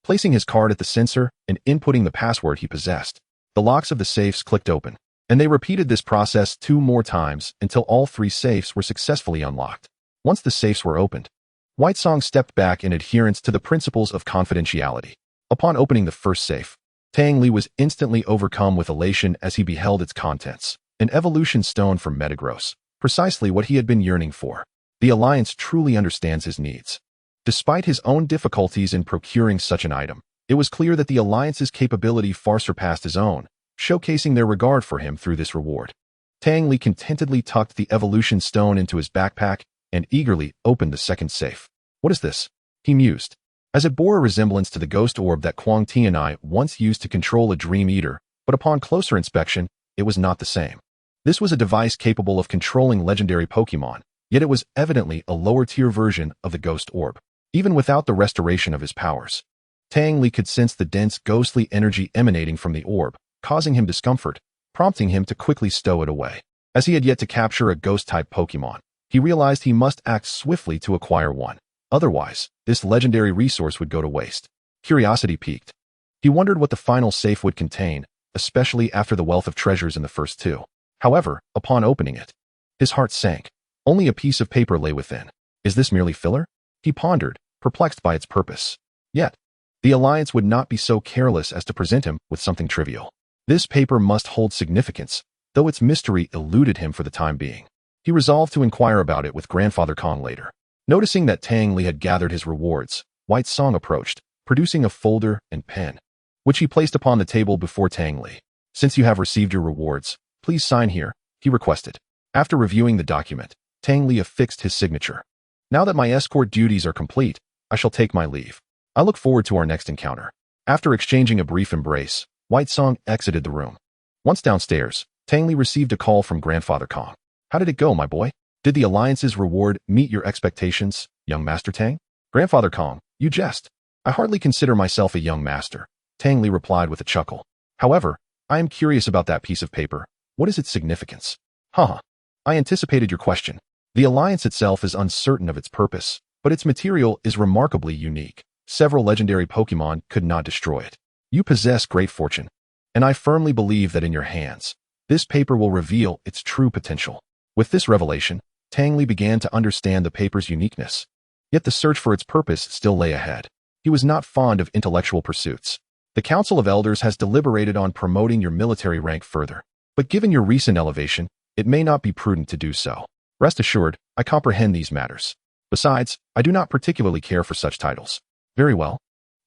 Placing his card at the sensor and inputting the password he possessed, the locks of the safes clicked open, and they repeated this process 2 more times until all 3 safes were successfully unlocked. Once the safes were opened, White Song stepped back in adherence to the principles of confidentiality. Upon opening the first safe, Tang Li was instantly overcome with elation as he beheld its contents, an evolution stone from Metagross, precisely what he had been yearning for. The Alliance truly understands his needs. Despite his own difficulties in procuring such an item, it was clear that the Alliance's capability far surpassed his own, showcasing their regard for him through this reward. Tang Li contentedly tucked the evolution stone into his backpack and eagerly opened the second safe. What is this? He mused, as it bore a resemblance to the ghost orb that Quang Tianai once used to control a dream eater, but upon closer inspection, it was not the same. This was a device capable of controlling legendary Pokémon, yet it was evidently a lower-tier version of the ghost orb. Even without the restoration of his powers, Tang Li could sense the dense ghostly energy emanating from the orb, causing him discomfort, prompting him to quickly stow it away. As he had yet to capture a ghost-type Pokémon, he realized he must act swiftly to acquire one. Otherwise, this legendary resource would go to waste. Curiosity piqued. He wondered what the final safe would contain, especially after the wealth of treasures in the first 2. However, upon opening it, his heart sank. Only a piece of paper lay within. Is this merely filler? He pondered, perplexed by its purpose. Yet, the Alliance would not be so careless as to present him with something trivial. This paper must hold significance, though its mystery eluded him for the time being. He resolved to inquire about it with Grandfather Kong later. Noticing that Tang Li had gathered his rewards, White Song approached, producing a folder and pen, which he placed upon the table before Tang Li. "Since you have received your rewards, please sign here," he requested. After reviewing the document, Tang Li affixed his signature. "Now that my escort duties are complete, I shall take my leave. I look forward to our next encounter." After exchanging a brief embrace, White Song exited the room. Once downstairs, Tang Li received a call from Grandfather Kong. "How did it go, my boy? Did the Alliance's reward meet your expectations, young Master Tang?" "Grandfather Kong, you jest. I hardly consider myself a young master," Tang Li replied with a chuckle. "However, I am curious about that piece of paper. What is its significance?" "Haha. I anticipated your question. The Alliance itself is uncertain of its purpose, but its material is remarkably unique. Several legendary Pokémon could not destroy it. You possess great fortune, and I firmly believe that in your hands, this paper will reveal its true potential." With this revelation, Tang Li began to understand the paper's uniqueness. Yet the search for its purpose still lay ahead. He was not fond of intellectual pursuits. "The Council of Elders has deliberated on promoting your military rank further, but given your recent elevation, it may not be prudent to do so. Rest assured, I comprehend these matters. Besides, I do not particularly care for such titles." "Very well.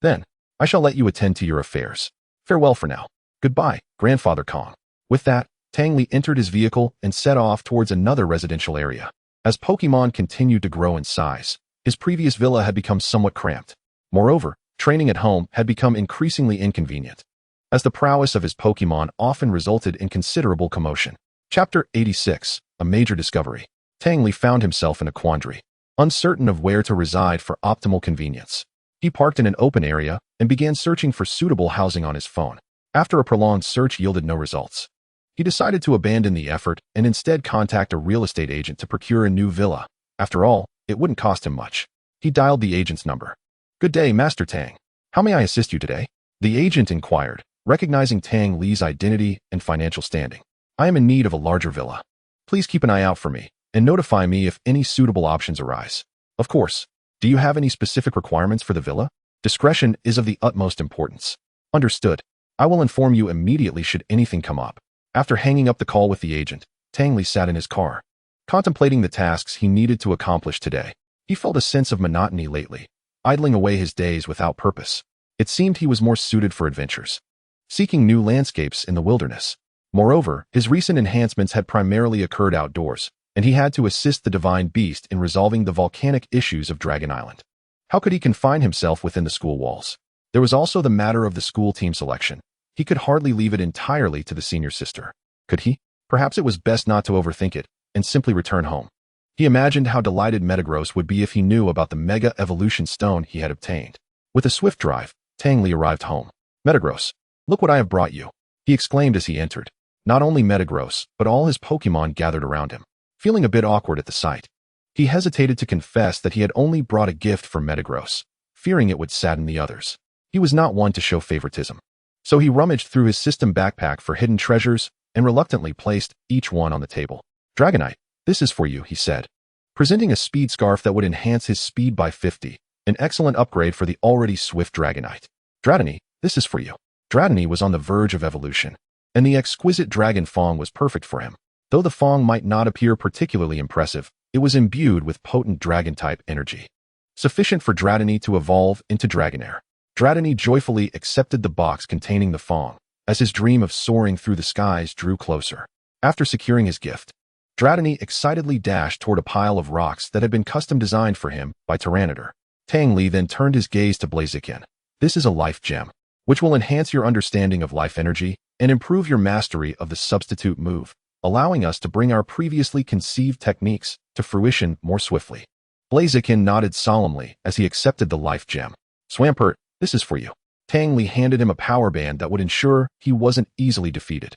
Then, I shall let you attend to your affairs. Farewell for now." "Goodbye, Grandfather Kong." With that, Tang Li entered his vehicle and set off towards another residential area. As Pokémon continued to grow in size, his previous villa had become somewhat cramped. Moreover, training at home had become increasingly inconvenient, as the prowess of his Pokémon often resulted in considerable commotion. Chapter 86, A Major Discovery. Tang Li found himself in a quandary, uncertain of where to reside for optimal convenience. He parked in an open area and began searching for suitable housing on his phone. After a prolonged search yielded no results, he decided to abandon the effort and instead contact a real estate agent to procure a new villa. After all, it wouldn't cost him much. He dialed the agent's number. "Good day, Master Tang. How may I assist you today?" The agent inquired, recognizing Tang Li's identity and financial standing. "I am in need of a larger villa. Please keep an eye out for me and notify me if any suitable options arise." "Of course. Do you have any specific requirements for the villa?" "Discretion is of the utmost importance." "Understood. I will inform you immediately should anything come up." After hanging up the call with the agent, Tang Li sat in his car, contemplating the tasks he needed to accomplish today. He felt a sense of monotony lately, idling away his days without purpose. It seemed he was more suited for adventures, seeking new landscapes in the wilderness. Moreover, his recent enhancements had primarily occurred outdoors, and he had to assist the divine beast in resolving the volcanic issues of Dragon Island. How could he confine himself within the school walls? There was also the matter of the school team selection. He could hardly leave it entirely to the senior sister. Could he? Perhaps it was best not to overthink it and simply return home. He imagined how delighted Metagross would be if he knew about the Mega Evolution Stone he had obtained. With a swift drive, Tang Li arrived home. "Metagross, look what I have brought you," he exclaimed as he entered. Not only Metagross, but all his Pokémon gathered around him. Feeling a bit awkward at the sight, he hesitated to confess that he had only brought a gift for Metagross, fearing it would sadden the others. He was not one to show favoritism, so he rummaged through his system backpack for hidden treasures and reluctantly placed each one on the table. "Dragonite, this is for you," he said, presenting a speed scarf that would enhance his speed by 50, an excellent upgrade for the already swift Dragonite. "Dratini, this is for you." Dratini was on the verge of evolution, and the exquisite Dragon Fong was perfect for him. Though the Fong might not appear particularly impressive, it was imbued with potent Dragon-type energy, sufficient for Dratini to evolve into Dragonair. Dratini joyfully accepted the box containing the Fong, as his dream of soaring through the skies drew closer. After securing his gift, Dratini excitedly dashed toward a pile of rocks that had been custom designed for him by Tyranitar. Tang Li then turned his gaze to Blaziken. "This is a life gem, which will enhance your understanding of life energy and improve your mastery of the substitute move, allowing us to bring our previously conceived techniques to fruition more swiftly." Blaziken nodded solemnly as he accepted the life gem. "Swampert, this is for you." Tang Li handed him a power band that would ensure he wasn't easily defeated,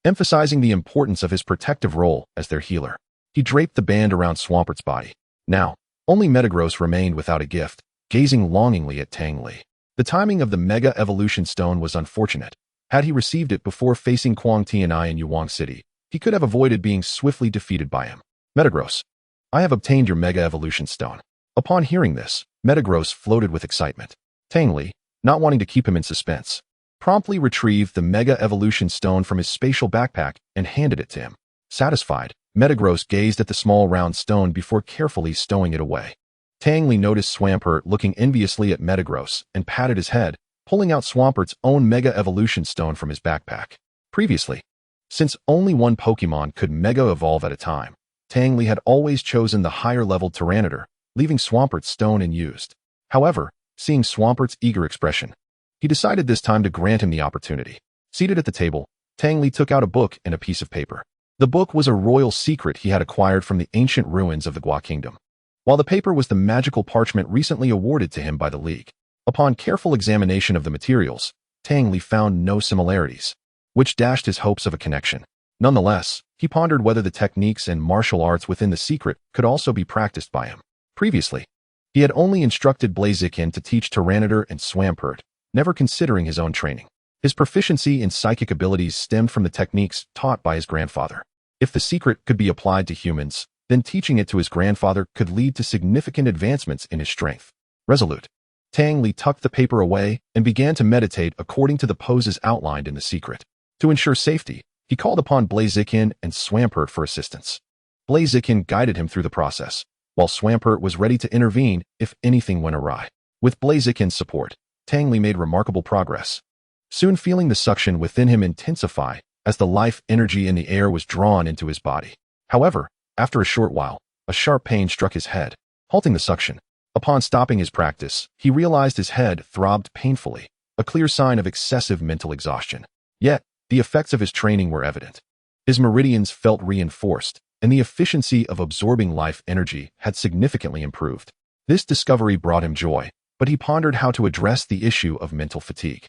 emphasizing the importance of his protective role as their healer. He draped the band around Swampert's body. Now, only Metagross remained without a gift, gazing longingly at Tang Li. The timing of the Mega Evolution Stone was unfortunate. Had he received it before facing Quang Tianai in Yuang City, he could have avoided being swiftly defeated by him. "Metagross, I have obtained your Mega Evolution Stone." Upon hearing this, Metagross floated with excitement. Tang Li, not wanting to keep him in suspense, promptly retrieved the Mega Evolution Stone from his spatial backpack and handed it to him. Satisfied, Metagross gazed at the small round stone before carefully stowing it away. Tang Li noticed Swampert looking enviously at Metagross and patted his head, pulling out Swampert's own Mega Evolution Stone from his backpack. Previously, since only one Pokémon could Mega Evolve at a time, Tang Li had always chosen the higher-level Tyranitar, leaving Swampert's stone unused. However, seeing Swampert's eager expression, he decided this time to grant him the opportunity. Seated at the table, Tang Li took out a book and a piece of paper. The book was a royal secret he had acquired from the ancient ruins of the Gua Kingdom, while the paper was the magical parchment recently awarded to him by the League. Upon careful examination of the materials, Tang Li found no similarities, which dashed his hopes of a connection. Nonetheless, he pondered whether the techniques and martial arts within the secret could also be practiced by him. Previously, he had only instructed Blaziken to teach Tyranitar and Swampert, never considering his own training. His proficiency in psychic abilities stemmed from the techniques taught by his grandfather. If the secret could be applied to humans, then teaching it to his grandfather could lead to significant advancements in his strength. Resolute, Tang Li tucked the paper away and began to meditate according to the poses outlined in the secret. To ensure safety, he called upon Blaziken and Swampert for assistance. Blaziken guided him through the process, while Swampert was ready to intervene if anything went awry. With Blaziken's support, Tang Li made remarkable progress, soon feeling the suction within him intensify as the life energy in the air was drawn into his body. However, after a short while, a sharp pain struck his head, halting the suction. Upon stopping his practice, he realized his head throbbed painfully, a clear sign of excessive mental exhaustion. Yet, the effects of his training were evident. His meridians felt reinforced, and the efficiency of absorbing life energy had significantly improved. This discovery brought him joy, but he pondered how to address the issue of mental fatigue.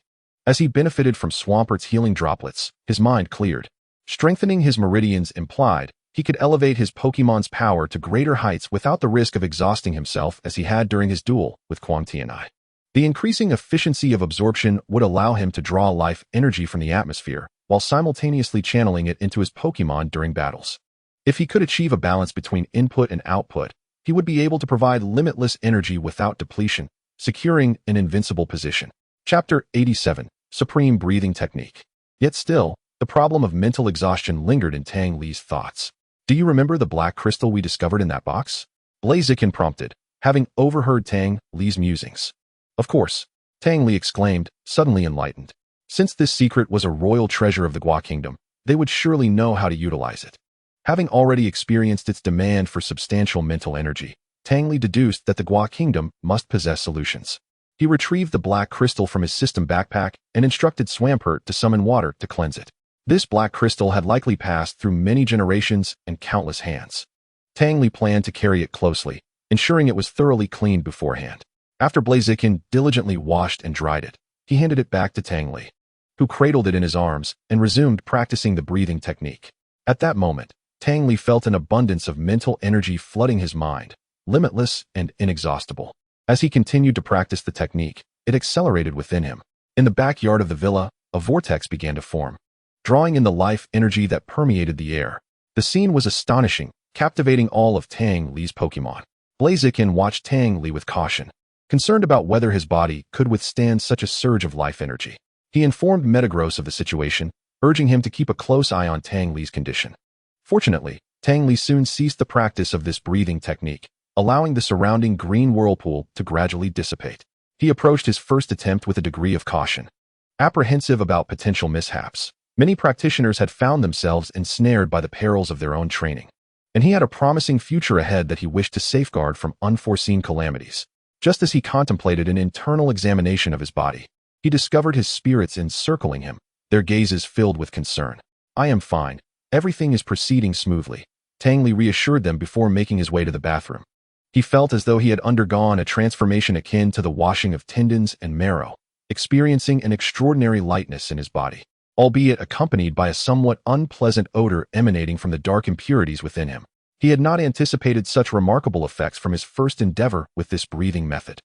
As he benefited from Swampert's healing droplets, his mind cleared. Strengthening his meridians implied he could elevate his Pokémon's power to greater heights without the risk of exhausting himself as he had during his duel with Quang Tianai. The increasing efficiency of absorption would allow him to draw life energy from the atmosphere, while simultaneously channeling it into his Pokémon during battles. If he could achieve a balance between input and output, he would be able to provide limitless energy without depletion, securing an invincible position. Chapter 87, Supreme Breathing Technique. Yet still, the problem of mental exhaustion lingered in Tang Li's thoughts. Do you remember the black crystal we discovered in that box? Blaziken prompted, having overheard Tang Li's musings. Of course, Tang Li exclaimed, suddenly enlightened. Since this secret was a royal treasure of the Gua Kingdom, they would surely know how to utilize it. Having already experienced its demand for substantial mental energy, Tang Li deduced that the Gua Kingdom must possess solutions. He retrieved the black crystal from his system backpack and instructed Swampert to summon water to cleanse it. This black crystal had likely passed through many generations and countless hands. Tang Li planned to carry it closely, ensuring it was thoroughly cleaned beforehand. After Blaziken diligently washed and dried it, he handed it back to Tang Li, who cradled it in his arms and resumed practicing the breathing technique. At that moment, Tang Li felt an abundance of mental energy flooding his mind, limitless and inexhaustible. As he continued to practice the technique, it accelerated within him. In the backyard of the villa, a vortex began to form, drawing in the life energy that permeated the air. The scene was astonishing, captivating all of Tang Li's Pokémon. Blaziken watched Tang Li with caution, concerned about whether his body could withstand such a surge of life energy. He informed Metagross of the situation, urging him to keep a close eye on Tang Li's condition. Fortunately, Tang Li soon ceased the practice of this breathing technique, allowing the surrounding green whirlpool to gradually dissipate. He approached his first attempt with a degree of caution, apprehensive about potential mishaps. Many practitioners had found themselves ensnared by the perils of their own training, and he had a promising future ahead that he wished to safeguard from unforeseen calamities. Just as he contemplated an internal examination of his body, he discovered his spirits encircling him, their gazes filled with concern. "I am fine. Everything is proceeding smoothly," Tang Li reassured them before making his way to the bathroom. He felt as though he had undergone a transformation akin to the washing of tendons and marrow, experiencing an extraordinary lightness in his body, albeit accompanied by a somewhat unpleasant odor emanating from the dark impurities within him. He had not anticipated such remarkable effects from his first endeavor with this breathing method.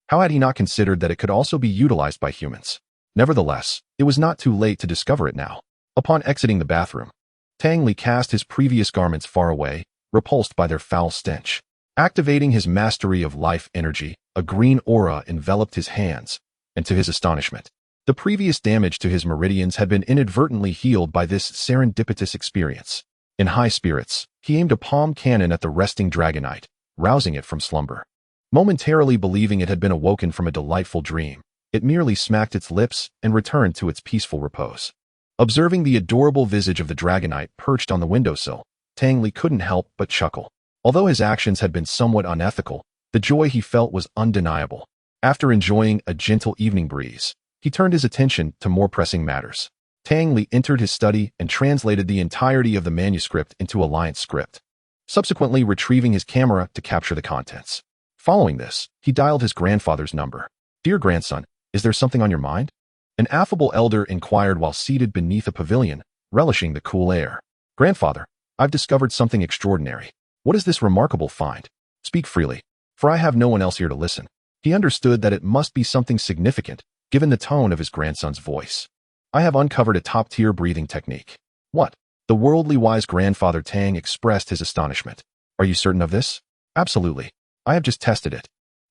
How had he not considered that it could also be utilized by humans? Nevertheless, it was not too late to discover it now. Upon exiting the bathroom, Tang Li cast his previous garments far away, repulsed by their foul stench. Activating his mastery of life energy, a green aura enveloped his hands, and to his astonishment, The previous damage to his meridians had been inadvertently healed by this serendipitous experience. In high spirits, he aimed a palm cannon at the resting dragonite, rousing it from slumber. Momentarily believing it had been awoken from a delightful dream, it merely smacked its lips and returned to its peaceful repose. Observing the adorable visage of the dragonite perched on the windowsill, Tang Li couldn't help but chuckle. Although his actions had been somewhat unethical, the joy he felt was undeniable. After enjoying a gentle evening breeze, he turned his attention to more pressing matters. Tang Li entered his study and translated the entirety of the manuscript into Alliance script, subsequently retrieving his camera to capture the contents. Following this, he dialed his grandfather's number. "Dear grandson, is there something on your mind?" An affable elder inquired while seated beneath a pavilion, relishing the cool air. "Grandfather, I've discovered something extraordinary." "What is this remarkable find? Speak freely, for I have no one else here to listen." He understood that it must be something significant, given the tone of his grandson's voice. "I have uncovered a top-tier breathing technique." "What?" The worldly wise grandfather Tang expressed his astonishment. "Are you certain of this?" "Absolutely. I have just tested it,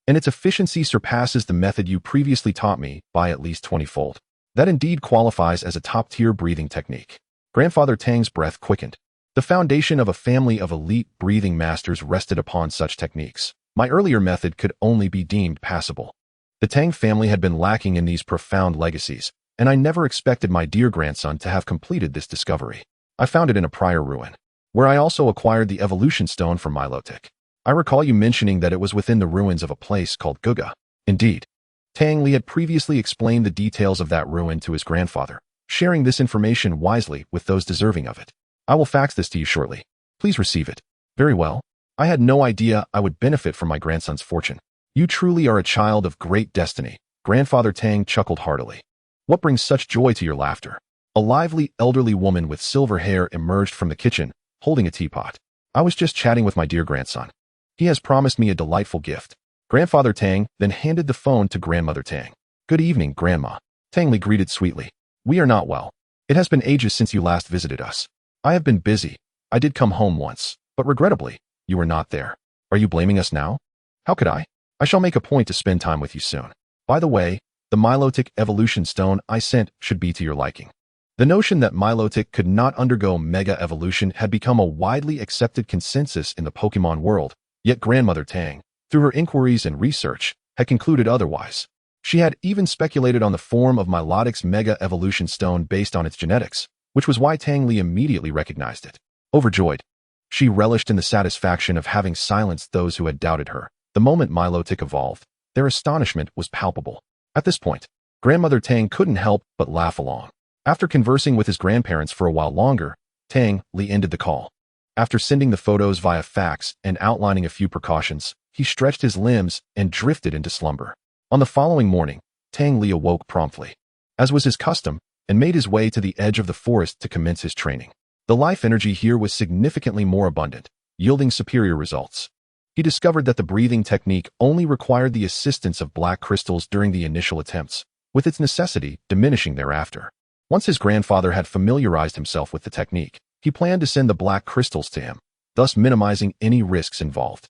and its efficiency surpasses the method you previously taught me by at least 20-fold. That indeed qualifies as a top-tier breathing technique." Grandfather Tang's breath quickened. The foundation of a family of elite breathing masters rested upon such techniques. My earlier method could only be deemed passable. The Tang family had been lacking in these profound legacies, and I never expected my dear grandson to have completed this discovery. I found it in a prior ruin, where I also acquired the evolution stone from Milotic. I recall you mentioning that it was within the ruins of a place called Guga. Indeed. Tang Li had previously explained the details of that ruin to his grandfather, sharing this information wisely with those deserving of it. "I will fax this to you shortly. Please receive it." "Very well. I had no idea I would benefit from my grandson's fortune." "You truly are a child of great destiny." Grandfather Tang chuckled heartily. "What brings such joy to your laughter?" A lively, elderly woman with silver hair emerged from the kitchen, holding a teapot. "I was just chatting with my dear grandson. He has promised me a delightful gift." Grandfather Tang then handed the phone to Grandmother Tang. "Good evening, Grandma." Tang Li greeted sweetly. "We are not well. It has been ages since you last visited us. I have been busy. I did come home once, but regrettably, you were not there. Are you blaming us now?" "How could I? I shall make a point to spend time with you soon. By the way, the Milotic evolution stone I sent should be to your liking." The notion that Milotic could not undergo mega evolution had become a widely accepted consensus in the Pokémon world, yet Grandmother Tang, through her inquiries and research, had concluded otherwise. She had even speculated on the form of Milotic's mega evolution stone based on its genetics, which was why Tang Li immediately recognized it. Overjoyed, she relished in the satisfaction of having silenced those who had doubted her. The moment Milotic evolved, their astonishment was palpable. At this point, Grandmother Tang couldn't help but laugh along. After conversing with his grandparents for a while longer, Tang Li ended the call. After sending the photos via fax and outlining a few precautions, he stretched his limbs and drifted into slumber. On the following morning, Tang Li awoke promptly, as was his custom, and made his way to the edge of the forest to commence his training. The life energy here was significantly more abundant, yielding superior results. He discovered that the breathing technique only required the assistance of black crystals during the initial attempts, with its necessity diminishing thereafter. Once his grandfather had familiarized himself with the technique, he planned to send the black crystals to him, thus minimizing any risks involved.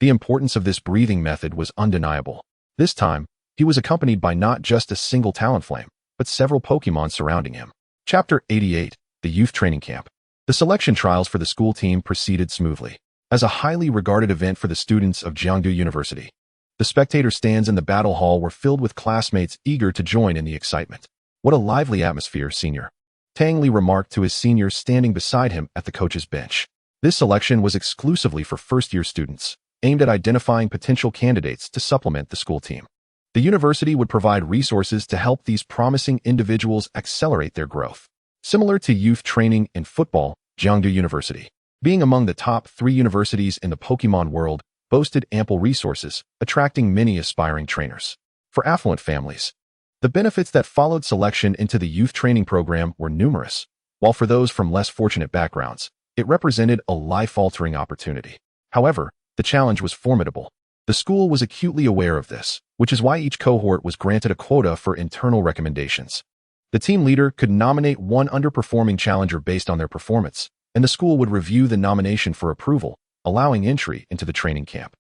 The importance of this breathing method was undeniable. This time, he was accompanied by not just a single Talonflame, but several Pokémon surrounding him. Chapter 88, The Youth Training Camp. The selection trials for the school team proceeded smoothly. As a highly regarded event for the students of Jiangdu University, the spectator stands in the battle hall were filled with classmates eager to join in the excitement. "What a lively atmosphere, senior," Tang Li remarked to his seniors standing beside him at the coach's bench. This selection was exclusively for first-year students, aimed at identifying potential candidates to supplement the school team. The university would provide resources to help these promising individuals accelerate their growth. Similar to youth training in football, Jiangdu University, being among the top 3 universities in the Pokémon world, boasted ample resources, attracting many aspiring trainers. For affluent families, the benefits that followed selection into the youth training program were numerous, while for those from less fortunate backgrounds, it represented a life-altering opportunity. However, the challenge was formidable. The school was acutely aware of this, which is why each cohort was granted a quota for internal recommendations. The team leader could nominate one underperforming challenger based on their performance, and the school would review the nomination for approval, allowing entry into the training camp.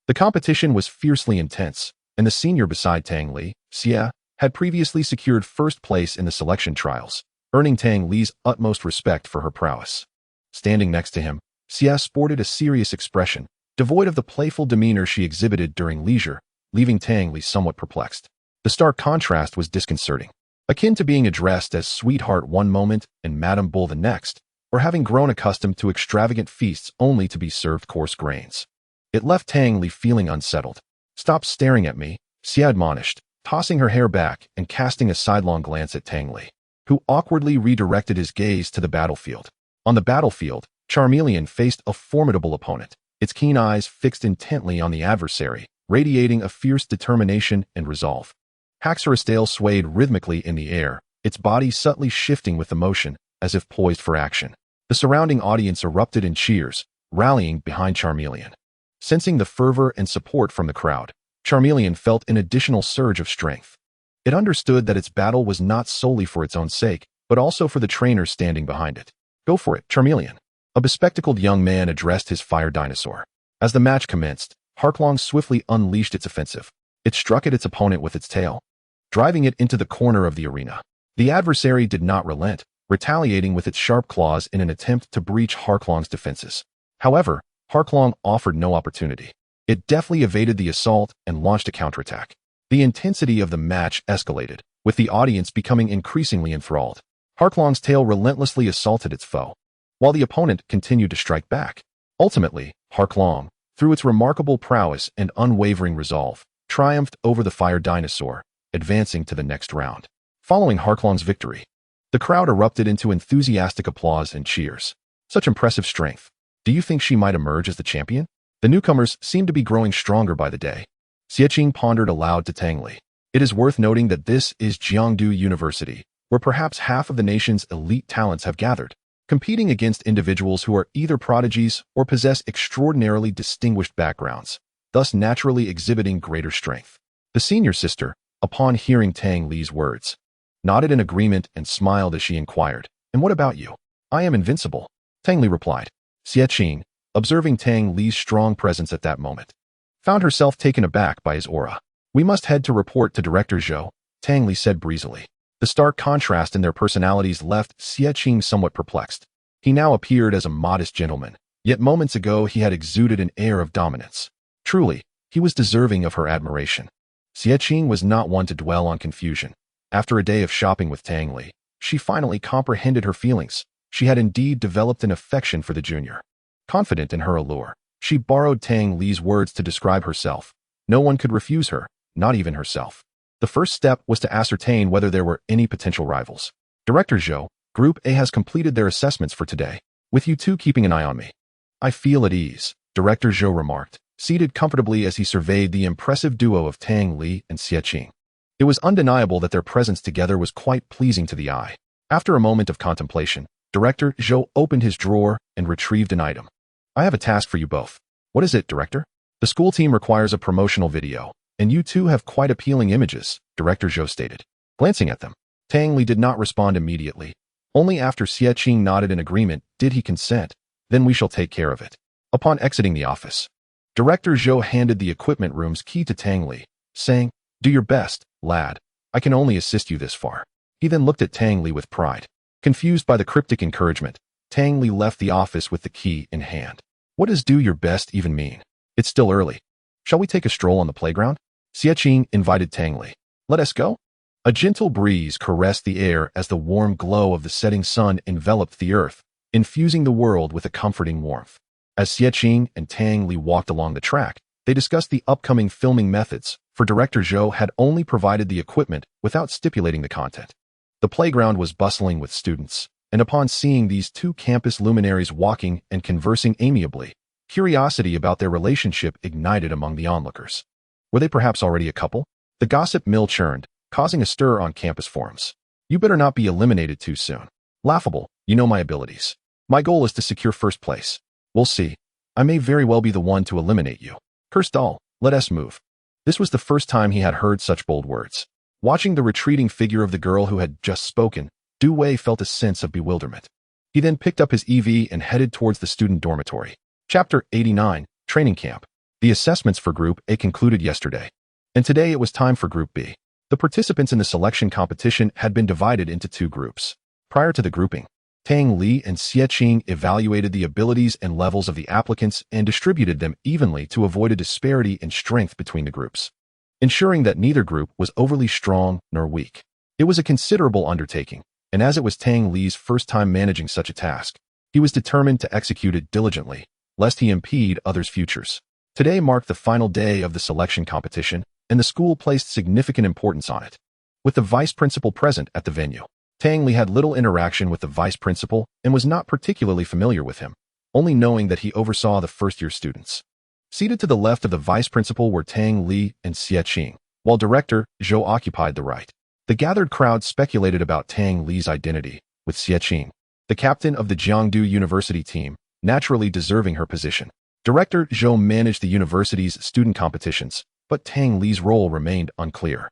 The competition was fiercely intense, and the senior beside Tang Li, Xie, had previously secured first place in the selection trials, earning Tang Li's utmost respect for her prowess. Standing next to him, Xia sported a serious expression, devoid of the playful demeanor she exhibited during leisure, leaving Tang Li somewhat perplexed. The stark contrast was disconcerting, akin to being addressed as sweetheart one moment and Madame Bull the next, or having grown accustomed to extravagant feasts only to be served coarse grains. It left Tang Li feeling unsettled. "Stop staring at me," Xia admonished, tossing her hair back and casting a sidelong glance at Tang Li, who awkwardly redirected his gaze to the battlefield. On the battlefield, Charmeleon faced a formidable opponent, its keen eyes fixed intently on the adversary, radiating a fierce determination and resolve. Haxorus tail swayed rhythmically in the air, its body subtly shifting with emotion, as if poised for action. The surrounding audience erupted in cheers, rallying behind Charmeleon. Sensing the fervor and support from the crowd, Charmeleon felt an additional surge of strength. It understood that its battle was not solely for its own sake, but also for the trainers standing behind it. "Go for it, Charmeleon," a bespectacled young man addressed his fire dinosaur. As the match commenced, Harklong swiftly unleashed its offensive. It struck at its opponent with its tail, driving it into the corner of the arena. The adversary did not relent, retaliating with its sharp claws in an attempt to breach Harklong's defenses. However, Harklong offered no opportunity. It deftly evaded the assault and launched a counterattack. The intensity of the match escalated, with the audience becoming increasingly enthralled. Harklong's tail relentlessly assaulted its foe, while the opponent continued to strike back. Ultimately, Harklong, through its remarkable prowess and unwavering resolve, triumphed over the fire dinosaur, advancing to the next round. Following Harklong's victory, the crowd erupted into enthusiastic applause and cheers. "Such impressive strength. Do you think she might emerge as the champion?" The newcomers seemed to be growing stronger by the day. Xiaqing pondered aloud to Tang Li. "It is worth noting that this is Jiangdu University, where perhaps half of the nation's elite talents have gathered, competing against individuals who are either prodigies or possess extraordinarily distinguished backgrounds, thus naturally exhibiting greater strength." The senior sister, upon hearing Tang Li's words, nodded in agreement and smiled as she inquired, "And what about you?" "I am invincible," Tang Li replied. Xiaqing, observing Tang Li's strong presence at that moment, found herself taken aback by his aura. "We must head to report to Director Zhou," Tang Li said breezily. The stark contrast in their personalities left Xiaqing somewhat perplexed. He now appeared as a modest gentleman, yet moments ago he had exuded an air of dominance. Truly, he was deserving of her admiration. Xiaqing was not one to dwell on confusion. After a day of shopping with Tang Li, she finally comprehended her feelings. She had indeed developed an affection for the junior. Confident in her allure, she borrowed Tang Li's words to describe herself. No one could refuse her, not even herself. The first step was to ascertain whether there were any potential rivals. "Director Zhou, Group A has completed their assessments for today, with you two keeping an eye on me." "I feel at ease," Director Zhou remarked, seated comfortably as he surveyed the impressive duo of Tang Li and Xiaqing. It was undeniable that their presence together was quite pleasing to the eye. After a moment of contemplation, Director Zhou opened his drawer and retrieved an item. "I have a task for you both." "What is it, Director?" "The school team requires a promotional video, and you two have quite appealing images," Director Zhou stated. Glancing at them, Tang Li did not respond immediately. Only after Xiaqing nodded in agreement did he consent. "Then we shall take care of it." Upon exiting the office, Director Zhou handed the equipment room's key to Tang Li, saying, "Do your best, lad. I can only assist you this far." He then looked at Tang Li with pride. Confused by the cryptic encouragement, Tang Li left the office with the key in hand. What does "do your best" even mean? It's still early. Shall we take a stroll on the playground? Xiaqing invited Tang Li. "Let us go." A gentle breeze caressed the air as the warm glow of the setting sun enveloped the earth, infusing the world with a comforting warmth. As Xiaqing and Tang Li walked along the track, they discussed the upcoming filming methods, for Director Zhou had only provided the equipment without stipulating the content. The playground was bustling with students, and upon seeing these two campus luminaries walking and conversing amiably, curiosity about their relationship ignited among the onlookers. Were they perhaps already a couple? The gossip mill churned, causing a stir on campus forums. "You better not be eliminated too soon." "Laughable, you know my abilities. My goal is to secure first place." "We'll see. I may very well be the one to eliminate you." "Cursed all, let us move." This was the first time he had heard such bold words. Watching the retreating figure of the girl who had just spoken, Du Wei felt a sense of bewilderment. He then picked up his EV and headed towards the student dormitory. Chapter 89, Training Camp. The assessments for Group A concluded yesterday, and today it was time for Group B. The participants in the selection competition had been divided into two groups. Prior to the grouping, Tang Li and Xie evaluated the abilities and levels of the applicants and distributed them evenly to avoid a disparity in strength between the groups, ensuring that neither group was overly strong nor weak. It was a considerable undertaking, and as it was Tang Li's first time managing such a task, he was determined to execute it diligently, lest he impede others' futures. Today marked the final day of the selection competition, and the school placed significant importance on it. With the vice principal present at the venue, Tang Li had little interaction with the vice principal and was not particularly familiar with him, only knowing that he oversaw the first-year students. Seated to the left of the vice principal were Tang Li and Xie Qing, while director Zhou occupied the right. The gathered crowd speculated about Tang Li's identity, with Xie Qing, the captain of the Jiangdu University team, naturally deserving her position. Director Zhou managed the university's student competitions, but Tang Li's role remained unclear.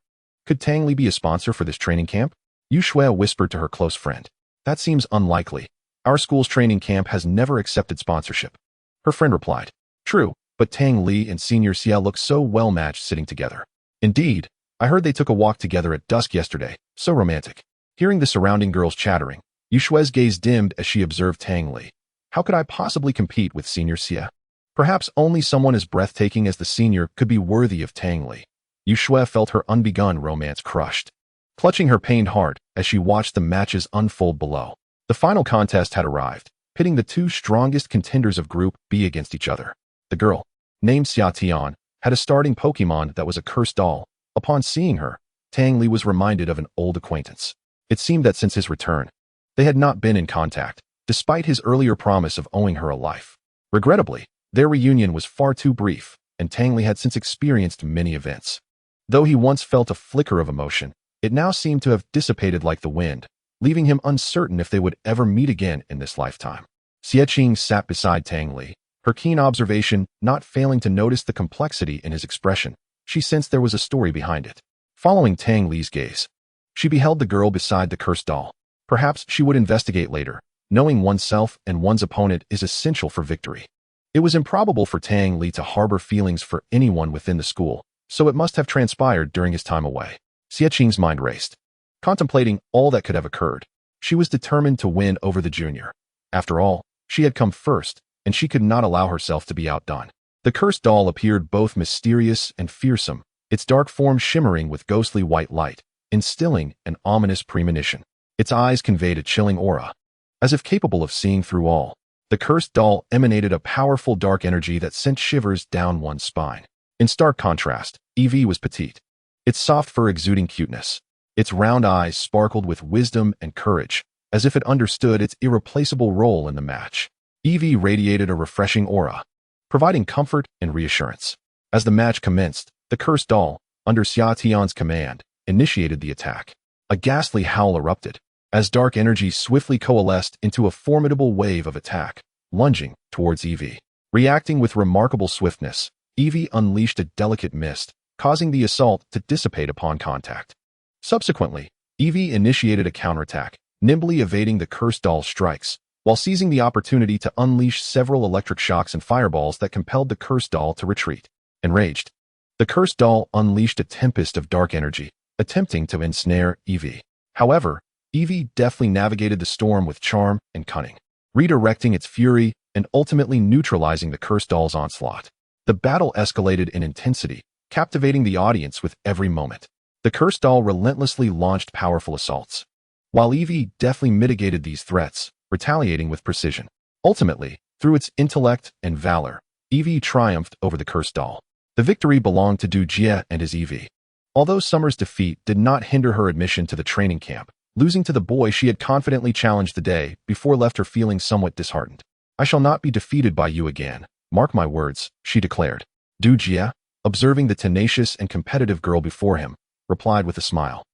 Could Tang Li be a sponsor for this training camp? Yu Shui whispered to her close friend. That seems unlikely. Our school's training camp has never accepted sponsorship. Her friend replied. True, but Tang Li and Senior Xie look so well-matched sitting together. Indeed, I heard they took a walk together at dusk yesterday. So romantic. Hearing the surrounding girls chattering, Yu Shui's gaze dimmed as she observed Tang Li. How could I possibly compete with Senior Xie? Perhaps only someone as breathtaking as the senior could be worthy of Tang Li. Yu Shui felt her unbegun romance crushed, clutching her pained heart as she watched the matches unfold below. The final contest had arrived, pitting the two strongest contenders of Group B against each other. The girl, named Xia Tian, had a starting Pokémon that was a cursed doll. Upon seeing her, Tang Li was reminded of an old acquaintance. It seemed that since his return, they had not been in contact, despite his earlier promise of owing her a life. Regrettably, their reunion was far too brief, and Tang Li had since experienced many events. Though he once felt a flicker of emotion, it now seemed to have dissipated like the wind, leaving him uncertain if they would ever meet again in this lifetime. Xie Qing sat beside Tang Li, her keen observation not failing to notice the complexity in his expression. She sensed there was a story behind it. Following Tang Li's gaze, she beheld the girl beside the cursed doll. Perhaps she would investigate later. Knowing oneself and one's opponent is essential for victory. It was improbable for Tang Li to harbor feelings for anyone within the school, so it must have transpired during his time away. Xie Qing's mind raced. Contemplating all that could have occurred, she was determined to win over the junior. After all, she had come first, and she could not allow herself to be outdone. The cursed doll appeared both mysterious and fearsome, its dark form shimmering with ghostly white light, instilling an ominous premonition. Its eyes conveyed a chilling aura. As if capable of seeing through all, the cursed doll emanated a powerful dark energy that sent shivers down one's spine. In stark contrast, Evie was petite, its soft fur exuding cuteness. Its round eyes sparkled with wisdom and courage, as if it understood its irreplaceable role in the match. Evie radiated a refreshing aura, providing comfort and reassurance. As the match commenced, the cursed doll, under Xia Tian's command, initiated the attack. A ghastly howl erupted, as dark energy swiftly coalesced into a formidable wave of attack, lunging towards Evie. Reacting with remarkable swiftness, Evie unleashed a delicate mist, causing the assault to dissipate upon contact. Subsequently, Evie initiated a counterattack, nimbly evading the cursed doll's strikes, while seizing the opportunity to unleash several electric shocks and fireballs that compelled the cursed doll to retreat. Enraged, the cursed doll unleashed a tempest of dark energy, attempting to ensnare Evie. However, Evie deftly navigated the storm with charm and cunning, redirecting its fury and ultimately neutralizing the cursed doll's onslaught. The battle escalated in intensity, captivating the audience with every moment. The cursed doll relentlessly launched powerful assaults, while Evie deftly mitigated these threats, retaliating with precision. Ultimately, through its intellect and valor, Evie triumphed over the cursed doll. The victory belonged to Du Jie and his Evie. Although Summer's defeat did not hinder her admission to the training camp, losing to the boy she had confidently challenged the day before left her feeling somewhat disheartened. I shall not be defeated by you again, mark my words, she declared. Du Jie, observing the tenacious and competitive girl before him, replied with a smile.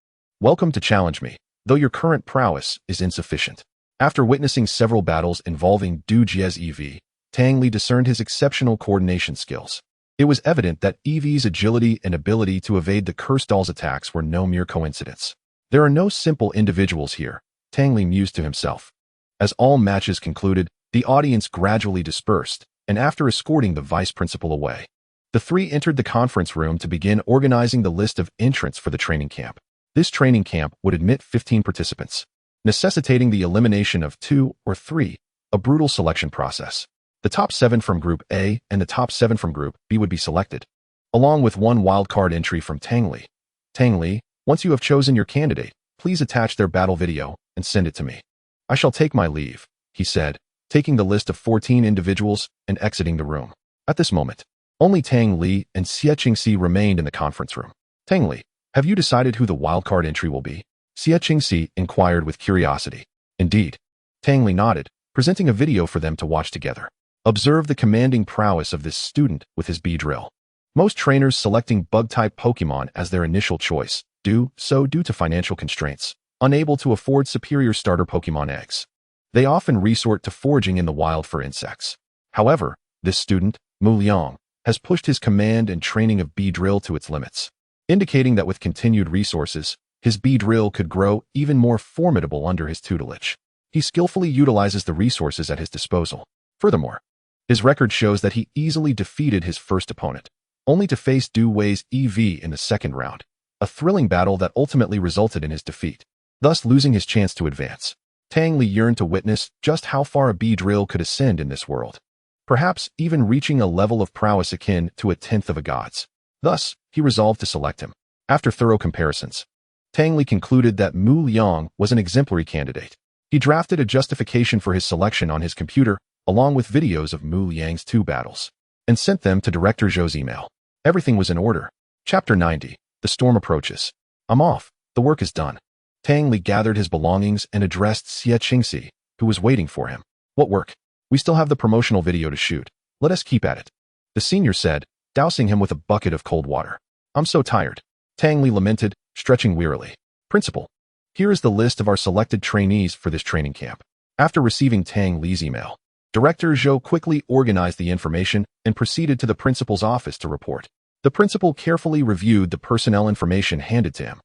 Welcome to challenge me, though your current prowess is insufficient. After witnessing several battles involving Du Jie's Evie, Tang Li discerned his exceptional coordination skills. It was evident that Evie's agility and ability to evade the cursed doll's attacks were no mere coincidence. There are no simple individuals here, Tang Li mused to himself. As all matches concluded, the audience gradually dispersed, and after escorting the vice principal away, The three entered the conference room to begin organizing the list of entrants for the training camp. This training camp would admit 15 participants, necessitating the elimination of 2 or 3, a brutal selection process. The top 7 from Group A and the top 7 from Group B would be selected, along with one wildcard entry from Tang Li. Tang Li, once you have chosen your candidate, please attach their battle video and send it to me. I shall take my leave, he said, taking the list of 14 individuals and exiting the room. At this moment, only Tang Li and Xie Qingxi remained in the conference room. Tang Li, have you decided who the wildcard entry will be? Xie Qingxi inquired with curiosity. Indeed. Tang Li nodded, presenting a video for them to watch together. Observe the commanding prowess of this student with his B-drill. Most trainers selecting bug-type Pokémon as their initial choice do so due to financial constraints, unable to afford superior starter Pokémon eggs. They often resort to foraging in the wild for insects. However, this student, Mu Liang, has pushed his command and training of B-drill to its limits, indicating that with continued resources, his B-drill could grow even more formidable under his tutelage. He skillfully utilizes the resources at his disposal. Furthermore, his record shows that he easily defeated his first opponent, only to face Du Wei's EV in the second round, a thrilling battle that ultimately resulted in his defeat, thus losing his chance to advance. Tang Li yearned to witness just how far a B-drill could ascend in this world, perhaps even reaching a level of prowess akin to a tenth of a god's. Thus, he resolved to select him. After thorough comparisons, Tang Li concluded that Mu Liang was an exemplary candidate. He drafted a justification for his selection on his computer, along with videos of Mu Liang's 2 battles, and sent them to Director Zhou's email. Everything was in order. Chapter 90. The storm approaches. I'm off. The work is done. Tang Li gathered his belongings and addressed Xie Qingxi, who was waiting for him. What work? We still have the promotional video to shoot. Let us keep at it. The senior said, dousing him with a bucket of cold water. I'm so tired. Tang Li lamented, stretching wearily. Principal, here is the list of our selected trainees for this training camp. After receiving Tang Li's email, Director Zhou quickly organized the information and proceeded to the principal's office to report. The principal carefully reviewed the personnel information handed to him,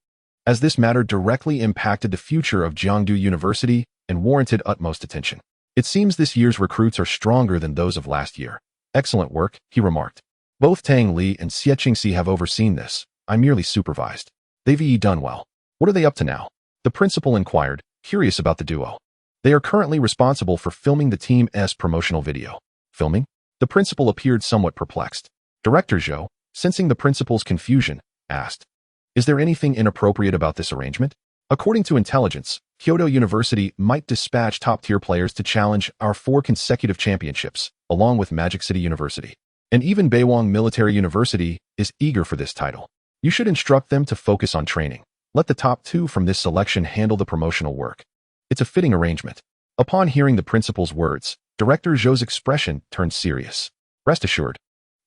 as this matter directly impacted the future of Jiangdu University and warranted utmost attention. It seems this year's recruits are stronger than those of last year. Excellent work, he remarked. Both Tang Li and Xie Qingxi have overseen this. I merely supervised. They've done well. What are they up to now? The principal inquired, curious about the duo. They are currently responsible for filming the Team S promotional video. Filming? The principal appeared somewhat perplexed. Director Zhou, sensing the principal's confusion, asked, is there anything inappropriate about this arrangement? According to intelligence, Kyoto University might dispatch top-tier players to challenge our 4 consecutive championships, along with Magic City University. And even Beiwang Military University is eager for this title. You should instruct them to focus on training. Let the top 2 from this selection handle the promotional work. It's a fitting arrangement. Upon hearing the principal's words, Director Zhou's expression turned serious. Rest assured,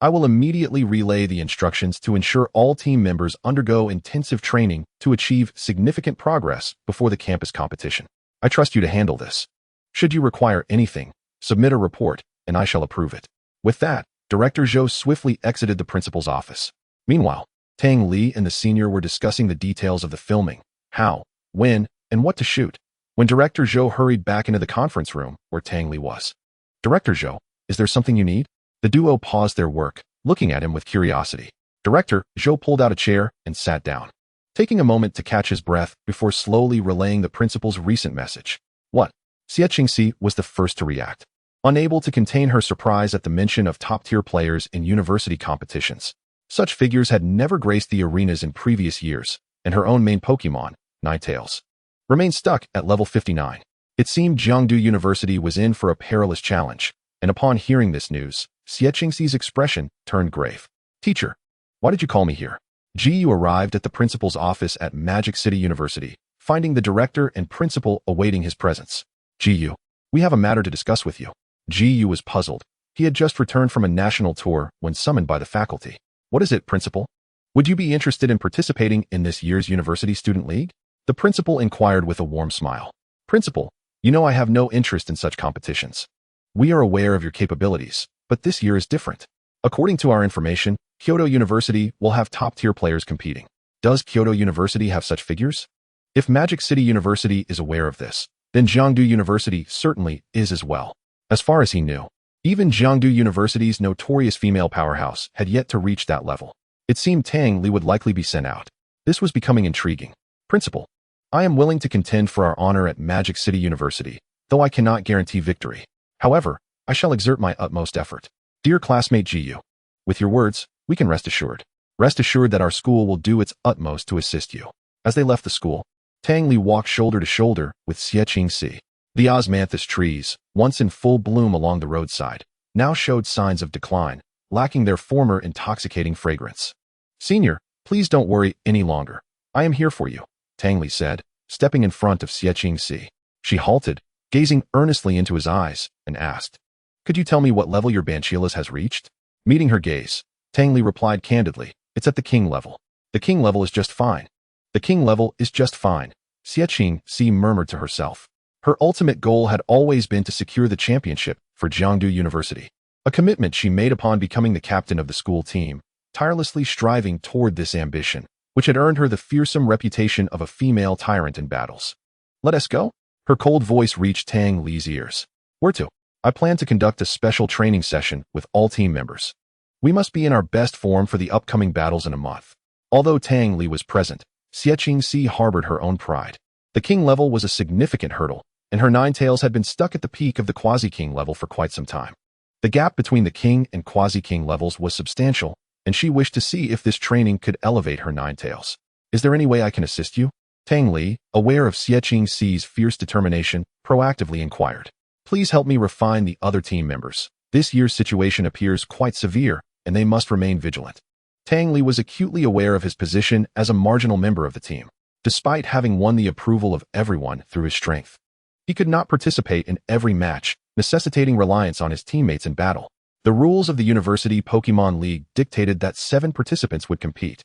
I will immediately relay the instructions to ensure all team members undergo intensive training to achieve significant progress before the campus competition. I trust you to handle this. Should you require anything, submit a report, and I shall approve it. With that, Director Zhou swiftly exited the principal's office. Meanwhile, Tang Li and the senior were discussing the details of the filming, how, when, and what to shoot, when Director Zhou hurried back into the conference room where Tang Li was. Director Zhou, is there something you need? The duo paused their work, looking at him with curiosity. Director Zhou pulled out a chair and sat down, taking a moment to catch his breath before slowly relaying the principal's recent message. What? Xie Qingxi was the first to react. Unable to contain her surprise at the mention of top-tier players in university competitions. Such figures had never graced the arenas in previous years, and her own main Pokémon, Ninetales, remained stuck at level 59. It seemed Jiangdu University was in for a perilous challenge, and upon hearing this news, Xie Qingxi's expression turned grave. Teacher, why did you call me here? Jiyu arrived at the principal's office at Magic City University, finding the director and principal awaiting his presence. Jiyu, we have a matter to discuss with you. Jiyu was puzzled. He had just returned from a national tour when summoned by the faculty. What is it, principal? Would you be interested in participating in this year's University Student League? The principal inquired with a warm smile. Principal, you know I have no interest in such competitions. We are aware of your capabilities, but this year is different. According to our information, Kyoto University will have top-tier players competing. Does Kyoto University have such figures? If Magic City University is aware of this, then Jiangdu University certainly is as well. As far as he knew, Even Jiangdu University's notorious female powerhouse had yet to reach that level. It seemed Tang Li would likely be sent out. This was becoming intriguing. Principal, I am willing to contend for our honor at Magic City University, though I cannot guarantee victory. However, I shall exert my utmost effort. Dear classmate Jiyu, with your words, we can rest assured. Rest assured that our school will do its utmost to assist you. As they left the school, Tang Li walked shoulder to shoulder with Xie Qingxi. The osmanthus trees, once in full bloom along the roadside, now showed signs of decline, lacking their former intoxicating fragrance. Senior, please don't worry any longer. I am here for you, Tang Li said, stepping in front of Xie Qingxi. She halted, gazing earnestly into his eyes, and asked, Could you tell me what level your Banchilas has reached? Meeting her gaze, Tang Li replied candidly, It's at the king level. The king level is just fine. The king level is just fine, Xie Qingxi murmured to herself. Her ultimate goal had always been to secure the championship for Jiangdu University, a commitment she made upon becoming the captain of the school team, tirelessly striving toward this ambition, which had earned her the fearsome reputation of a female tyrant in battles. Let us go? Her cold voice reached Tang Li's ears. Where to? I plan to conduct a special training session with all team members. We must be in our best form for the upcoming battles in a month. Although Tang Li was present, Xie Qingxi harbored her own pride. The king level was a significant hurdle, and her nine-tails had been stuck at the peak of the quasi-king level for quite some time. The gap between the king and quasi-king levels was substantial, and she wished to see if this training could elevate her nine-tails. Is there any way I can assist you? Tang Li, aware of Xie Qingxi's fierce determination, proactively inquired. Please help me refine the other team members. This year's situation appears quite severe, and they must remain vigilant. Tang Li was acutely aware of his position as a marginal member of the team, despite having won the approval of everyone through his strength. He could not participate in every match, necessitating reliance on his teammates in battle. The rules of the University Pokémon League dictated that 7 participants would compete,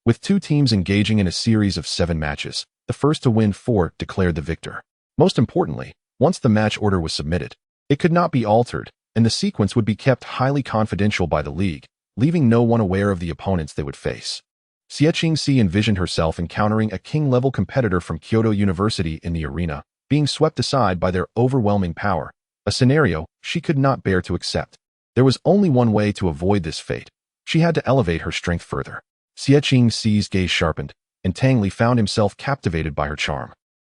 with 2 teams engaging in a series of 7 matches. The first to win 4 declared the victor. Most importantly, once the match order was submitted, it could not be altered, and the sequence would be kept highly confidential by the league, leaving no one aware of the opponents they would face. Xie Qingxi envisioned herself encountering a king-level competitor from Kyoto University in the arena, being swept aside by their overwhelming power, a scenario she could not bear to accept. There was only one way to avoid this fate. She had to elevate her strength further. Xie Qingxi's gaze sharpened, and Tang Li found himself captivated by her charm.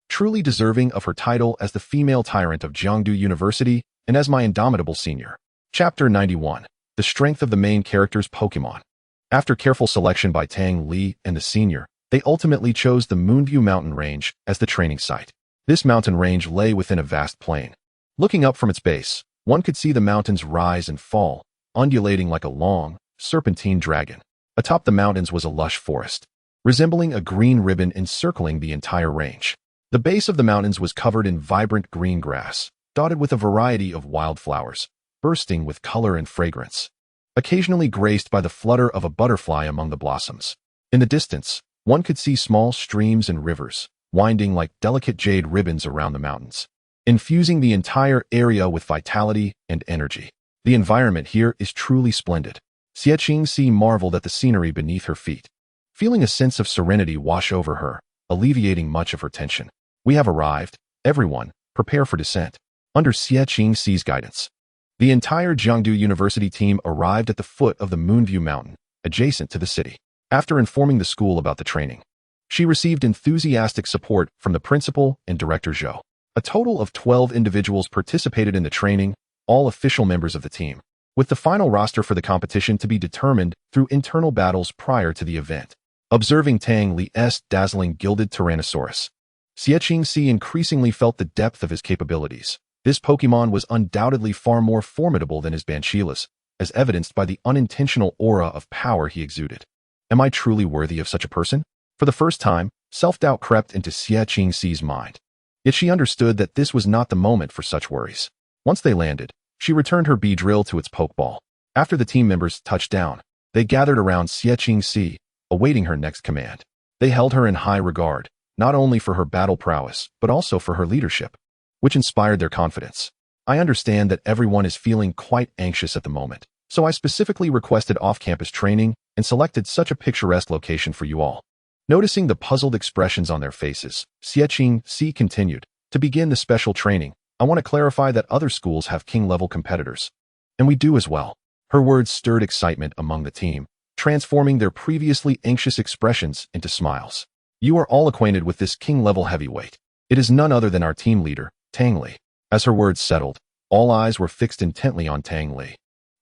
Truly deserving of her title as the female tyrant of Jiangdu University and as my indomitable senior. Chapter 91. The Strength of the Main Character's Pokémon. After careful selection by Tang Li and the senior, they ultimately chose the Moonview mountain range as the training site. This mountain range lay within a vast plain. Looking up from its base, one could see the mountains rise and fall, undulating like a long, serpentine dragon. Atop the mountains was a lush forest, resembling a green ribbon encircling the entire range. The base of the mountains was covered in vibrant green grass, dotted with a variety of wildflowers, bursting with color and fragrance, occasionally graced by the flutter of a butterfly among the blossoms. In the distance, one could see small streams and rivers, winding like delicate jade ribbons around the mountains, infusing the entire area with vitality and energy. The environment here is truly splendid. Xie Qingxi marveled at the scenery beneath her feet, feeling a sense of serenity wash over her, alleviating much of her tension. We have arrived. Everyone, prepare for descent. Under Xie Qingxi's guidance, the entire Jiangdu University team arrived at the foot of the Moonview Mountain, adjacent to the city. After informing the school about the training, she received enthusiastic support from the principal and director Zhou. A total of 12 individuals participated in the training, all official members of the team, with the final roster for the competition to be determined through internal battles prior to the event. Observing Tang Li's dazzling gilded Tyrannosaurus, Xie Qingxi increasingly felt the depth of his capabilities. This Pokémon was undoubtedly far more formidable than his Banchilas, as evidenced by the unintentional aura of power he exuded. Am I truly worthy of such a person? For the first time, self-doubt crept into Xie Qingxi's mind. Yet she understood that this was not the moment for such worries. Once they landed, she returned her B-drill to its pokeball. After the team members touched down, they gathered around Xie Qingxi, awaiting her next command. They held her in high regard, not only for her battle prowess, but also for her leadership, which inspired their confidence. I understand that everyone is feeling quite anxious at the moment, so I specifically requested off-campus training and selected such a picturesque location for you all. Noticing the puzzled expressions on their faces, Xie Qingxi continued, to begin the special training, I want to clarify that other schools have king-level competitors. And we do as well. Her words stirred excitement among the team, transforming their previously anxious expressions into smiles. You are all acquainted with this king-level heavyweight. It is none other than our team leader, Tang Li. As her words settled, all eyes were fixed intently on Tang Li,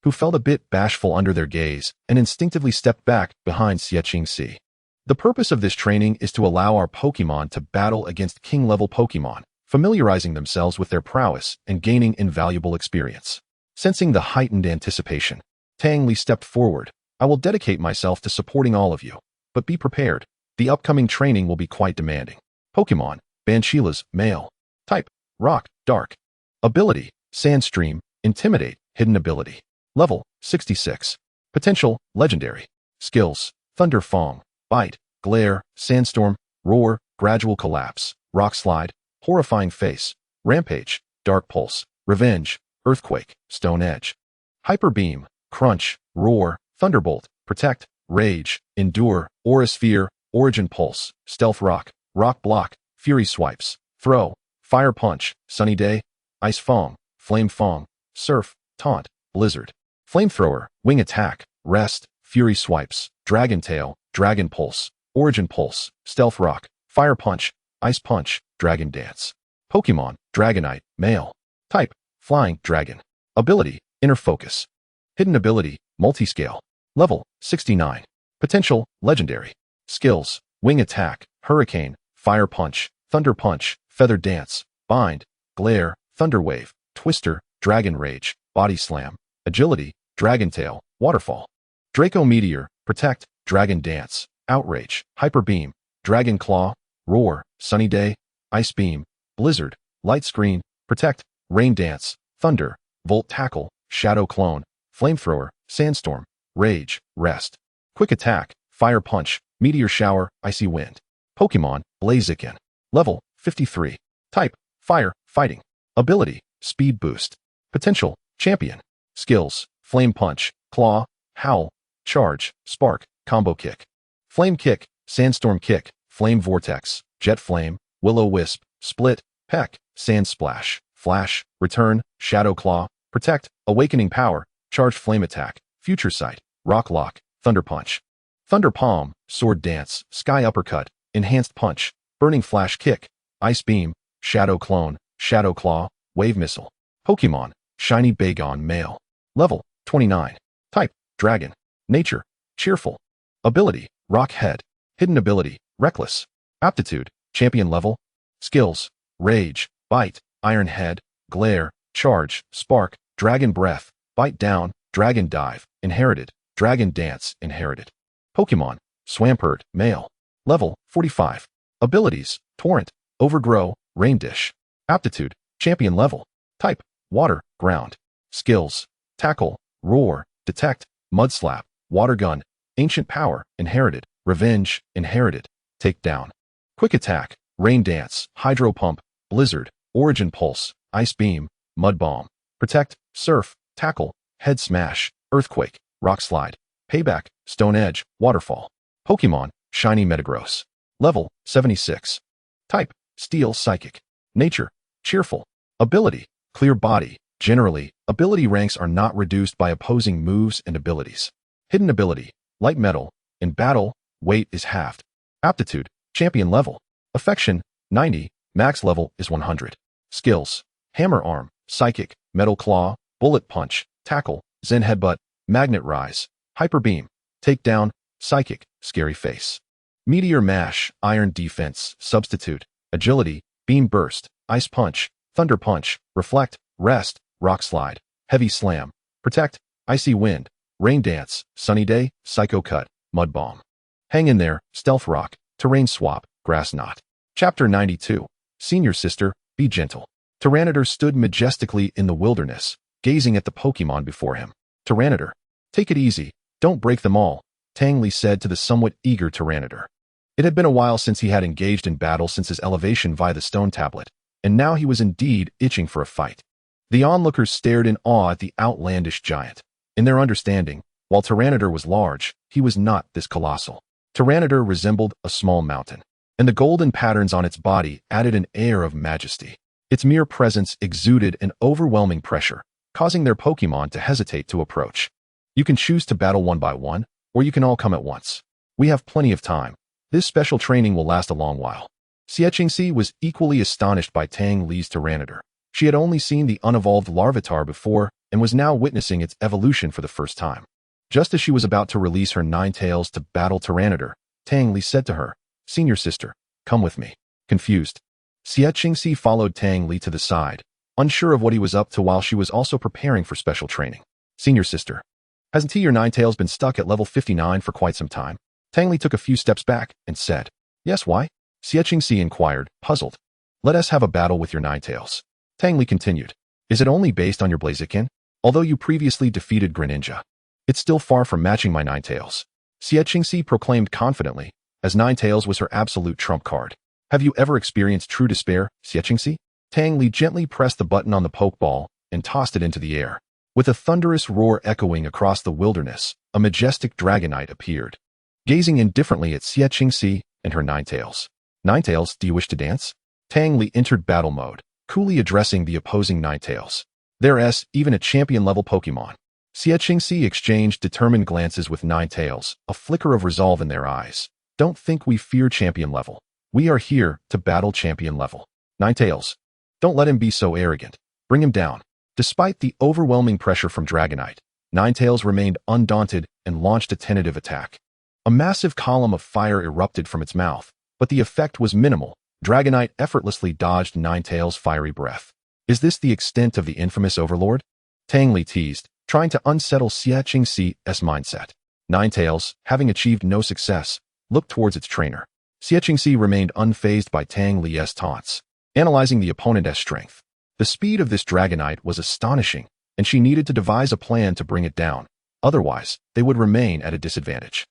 who felt a bit bashful under their gaze and instinctively stepped back behind Xie. The purpose of this training is to allow our Pokémon to battle against king-level Pokémon, familiarizing themselves with their prowess and gaining invaluable experience. Sensing the heightened anticipation, Tang Li stepped forward. I will dedicate myself to supporting all of you, but be prepared. The upcoming training will be quite demanding. Pokémon, Banchilas, male. Type, Rock, Dark. Ability, Sandstream, Intimidate, Hidden ability. Level, 66. Potential, Legendary. Skills, Thunder Fong, Bite, Glare, Sandstorm, Roar, Gradual Collapse, Rock Slide, Horrifying Face, Rampage, Dark Pulse, Revenge, Earthquake, Stone Edge. Hyper Beam, Crunch, Roar, Thunderbolt, Protect, Rage, Endure, Aura Sphere, Origin Pulse, Stealth Rock, Rock Block, Fury Swipes, Throw, Fire Punch, Sunny Day, Ice Fong, Flame Fong, Surf, Taunt, Blizzard. Flamethrower, Wing Attack, Rest, Fury Swipes, Dragon Tail, Dragon Pulse, Origin Pulse, Stealth Rock, Fire Punch, Ice Punch, Dragon Dance. Pokémon, Dragonite, male. Type, Flying Dragon. Ability, Inner Focus. Hidden ability, Multiscale. Level, 69. Potential, Legendary. Skills, Wing Attack, Hurricane, Fire Punch, Thunder Punch, Feather Dance, Bind, Glare, Thunder Wave, Twister, Dragon Rage, Body Slam. Agility, Dragon Tail, Waterfall. Draco Meteor, Protect, Dragon Dance, Outrage, Hyper Beam, Dragon Claw, Roar, Sunny Day, Ice Beam, Blizzard, Light Screen, Protect, Rain Dance, Thunder, Volt Tackle, Shadow Clone, Flamethrower, Sandstorm, Rage, Rest. Quick Attack, Fire Punch, Meteor Shower, Icy Wind. Pokémon, Blaziken. Level, 53. Type, Fire, Fighting. Ability, Speed Boost. Potential, Champion. Skills, Flame Punch, Claw, Howl, Charge, Spark, Combo Kick. Flame Kick, Sandstorm Kick, Flame Vortex, Jet Flame, Will-O-Wisp, Split, Peck, Sand Splash, Flash, Return, Shadow Claw, Protect, Awakening Power, Charged Flame Attack, Future Sight, Rock Lock, Thunder Punch. Thunder Palm, Sword Dance, Sky Uppercut, Enhanced Punch, Burning Flash Kick, Ice Beam, Shadow Clone, Shadow Claw, Wave Missile. Pokémon, Shiny Bagon male. Level, 29. Type, Dragon. Nature, Cheerful. Ability, Rock Head. Hidden ability, Reckless. Aptitude, Champion level. Skills, Rage, Bite, Iron Head, Glare, Charge, Spark, Dragon Breath, Bite Down, Dragon Dive, Inherited, Dragon Dance, Inherited. Pokémon, Swampert, male. Level, 45. Abilities, Torrent, Overgrow, Rain Dish. Aptitude, Champion level. Type, Water, Ground. Skills, Tackle, Roar, Detect, Mudslap, Water Gun, Ancient Power, Inherited, Revenge, Inherited, Takedown. Quick Attack, Rain Dance, Hydro Pump, Blizzard, Origin Pulse, Ice Beam, Mud Bomb. Protect, Surf, Tackle, Head Smash, Earthquake, Rock Slide. Payback, Stone Edge, Waterfall. Pokémon, Shiny Metagross. Level, 76. Type, Steel Psychic. Nature, Cheerful. Ability, Clear Body. Generally, ability ranks are not reduced by opposing moves and abilities. Hidden ability, Light Metal. In battle, weight is halved. Aptitude, Champion level. Affection, 90. Max level is 100. Skills, Hammer Arm, Psychic, Metal Claw, Bullet Punch, Tackle, Zen Headbutt, Magnet Rise, Hyper Beam, Takedown, Psychic, Scary Face. Meteor Mash, Iron Defense, Substitute, Agility, Beam Burst, Ice Punch, Thunder Punch, Reflect, Rest, Rock Slide, Heavy Slam, Protect, Icy Wind, Rain Dance, Sunny Day, Psycho Cut, Mud Bomb. Hang in there, Stealth Rock, Terrain Swap, Grass Knot. Chapter 92. Senior Sister, Be Gentle. Tyranitar stood majestically in the wilderness, gazing at the Pokémon before him. Tyranitar, take it easy, don't break them all, Tang Li said to the somewhat eager Tyranitar. It had been a while since he had engaged in battle since his elevation via the stone tablet, and now he was indeed itching for a fight. The onlookers stared in awe at the outlandish giant. In their understanding, while Tyranitar was large, he was not this colossal. Tyranitar resembled a small mountain, and the golden patterns on its body added an air of majesty. Its mere presence exuded an overwhelming pressure, causing their Pokémon to hesitate to approach. You can choose to battle one by one, or you can all come at once. We have plenty of time. This special training will last a long while. Xiaqingxi was equally astonished by Tang Li's Tyranitar. She had only seen the unevolved Larvitar before and was now witnessing its evolution for the first time. Just as she was about to release her Ninetales to battle Tyranitar, Tang Li said to her, "Senior sister, come with me." Confused, Xiaqingxi followed Tang Li to the side, unsure of what he was up to while she was also preparing for special training. "Senior sister, hasn't your Ninetales been stuck at level 59 for quite some time?" Tang Li took a few steps back and said, "Yes, why?" Xiaqingxi inquired, puzzled. "Let us have a battle with your Ninetales." Tang Li continued, "Is it only based on your Blaziken? Although you previously defeated Greninja, it's still far from matching my Ninetales." Xiaqingxi proclaimed confidently, as Ninetales was her absolute trump card. "Have you ever experienced true despair, Xiaqingxi?" Tang Li gently pressed the button on the Pokeball and tossed it into the air. With a thunderous roar echoing across the wilderness, a majestic Dragonite appeared, gazing indifferently at Xiaqingxi and her Ninetales. "Ninetales, do you wish to dance?" Tang Li entered battle mode, coolly addressing the opposing Ninetales. There's even a champion-level Pokémon. Xiaqingxi exchanged determined glances with Ninetales, a flicker of resolve in their eyes. "Don't think we fear champion level. We are here to battle champion level. Ninetales, don't let him be so arrogant. Bring him down." Despite the overwhelming pressure from Dragonite, Ninetales remained undaunted and launched a tentative attack. A massive column of fire erupted from its mouth, but the effect was minimal. Dragonite effortlessly dodged Ninetales' fiery breath. "Is this the extent of the infamous Overlord?" Tang Li teased, trying to unsettle Xiaqingxi's mindset. Ninetales, having achieved no success, looked towards its trainer. Xiaqingxi remained unfazed by Tang Li's taunts, analyzing the opponent's strength. The speed of this Dragonite was astonishing, and she needed to devise a plan to bring it down. Otherwise, they would remain at a disadvantage.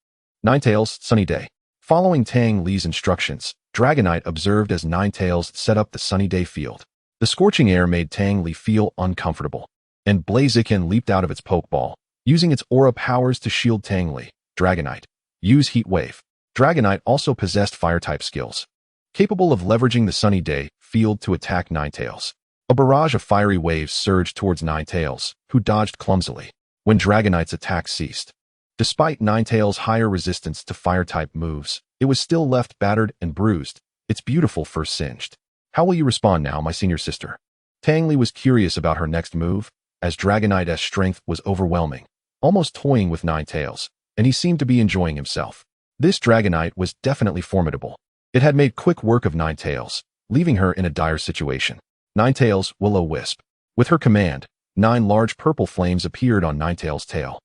Ninetales, sunny day. Following Tang Li's instructions, Dragonite observed as Ninetales set up the sunny day field. The scorching air made Tang Li feel uncomfortable, and Blaziken leaped out of its Pokeball, using its aura powers to shield Tang Li. Dragonite, use Heat Wave. Dragonite also possessed Fire-type skills, capable of leveraging the sunny day field to attack Ninetales. A barrage of fiery waves surged towards Ninetales, who dodged clumsily when Dragonite's attack ceased. Despite Ninetales' higher resistance to Fire-type moves, it was still left battered and bruised, its beautiful fur singed. "How will you respond now, my senior sister?" Tang Li was curious about her next move, as Dragonite's strength was overwhelming, almost toying with Ninetales, and he seemed to be enjoying himself. This Dragonite was definitely formidable. It had made quick work of Ninetales, leaving her in a dire situation. Ninetales, Will-O-Wisp. With her command, 9 large purple flames appeared on Ninetales' tail.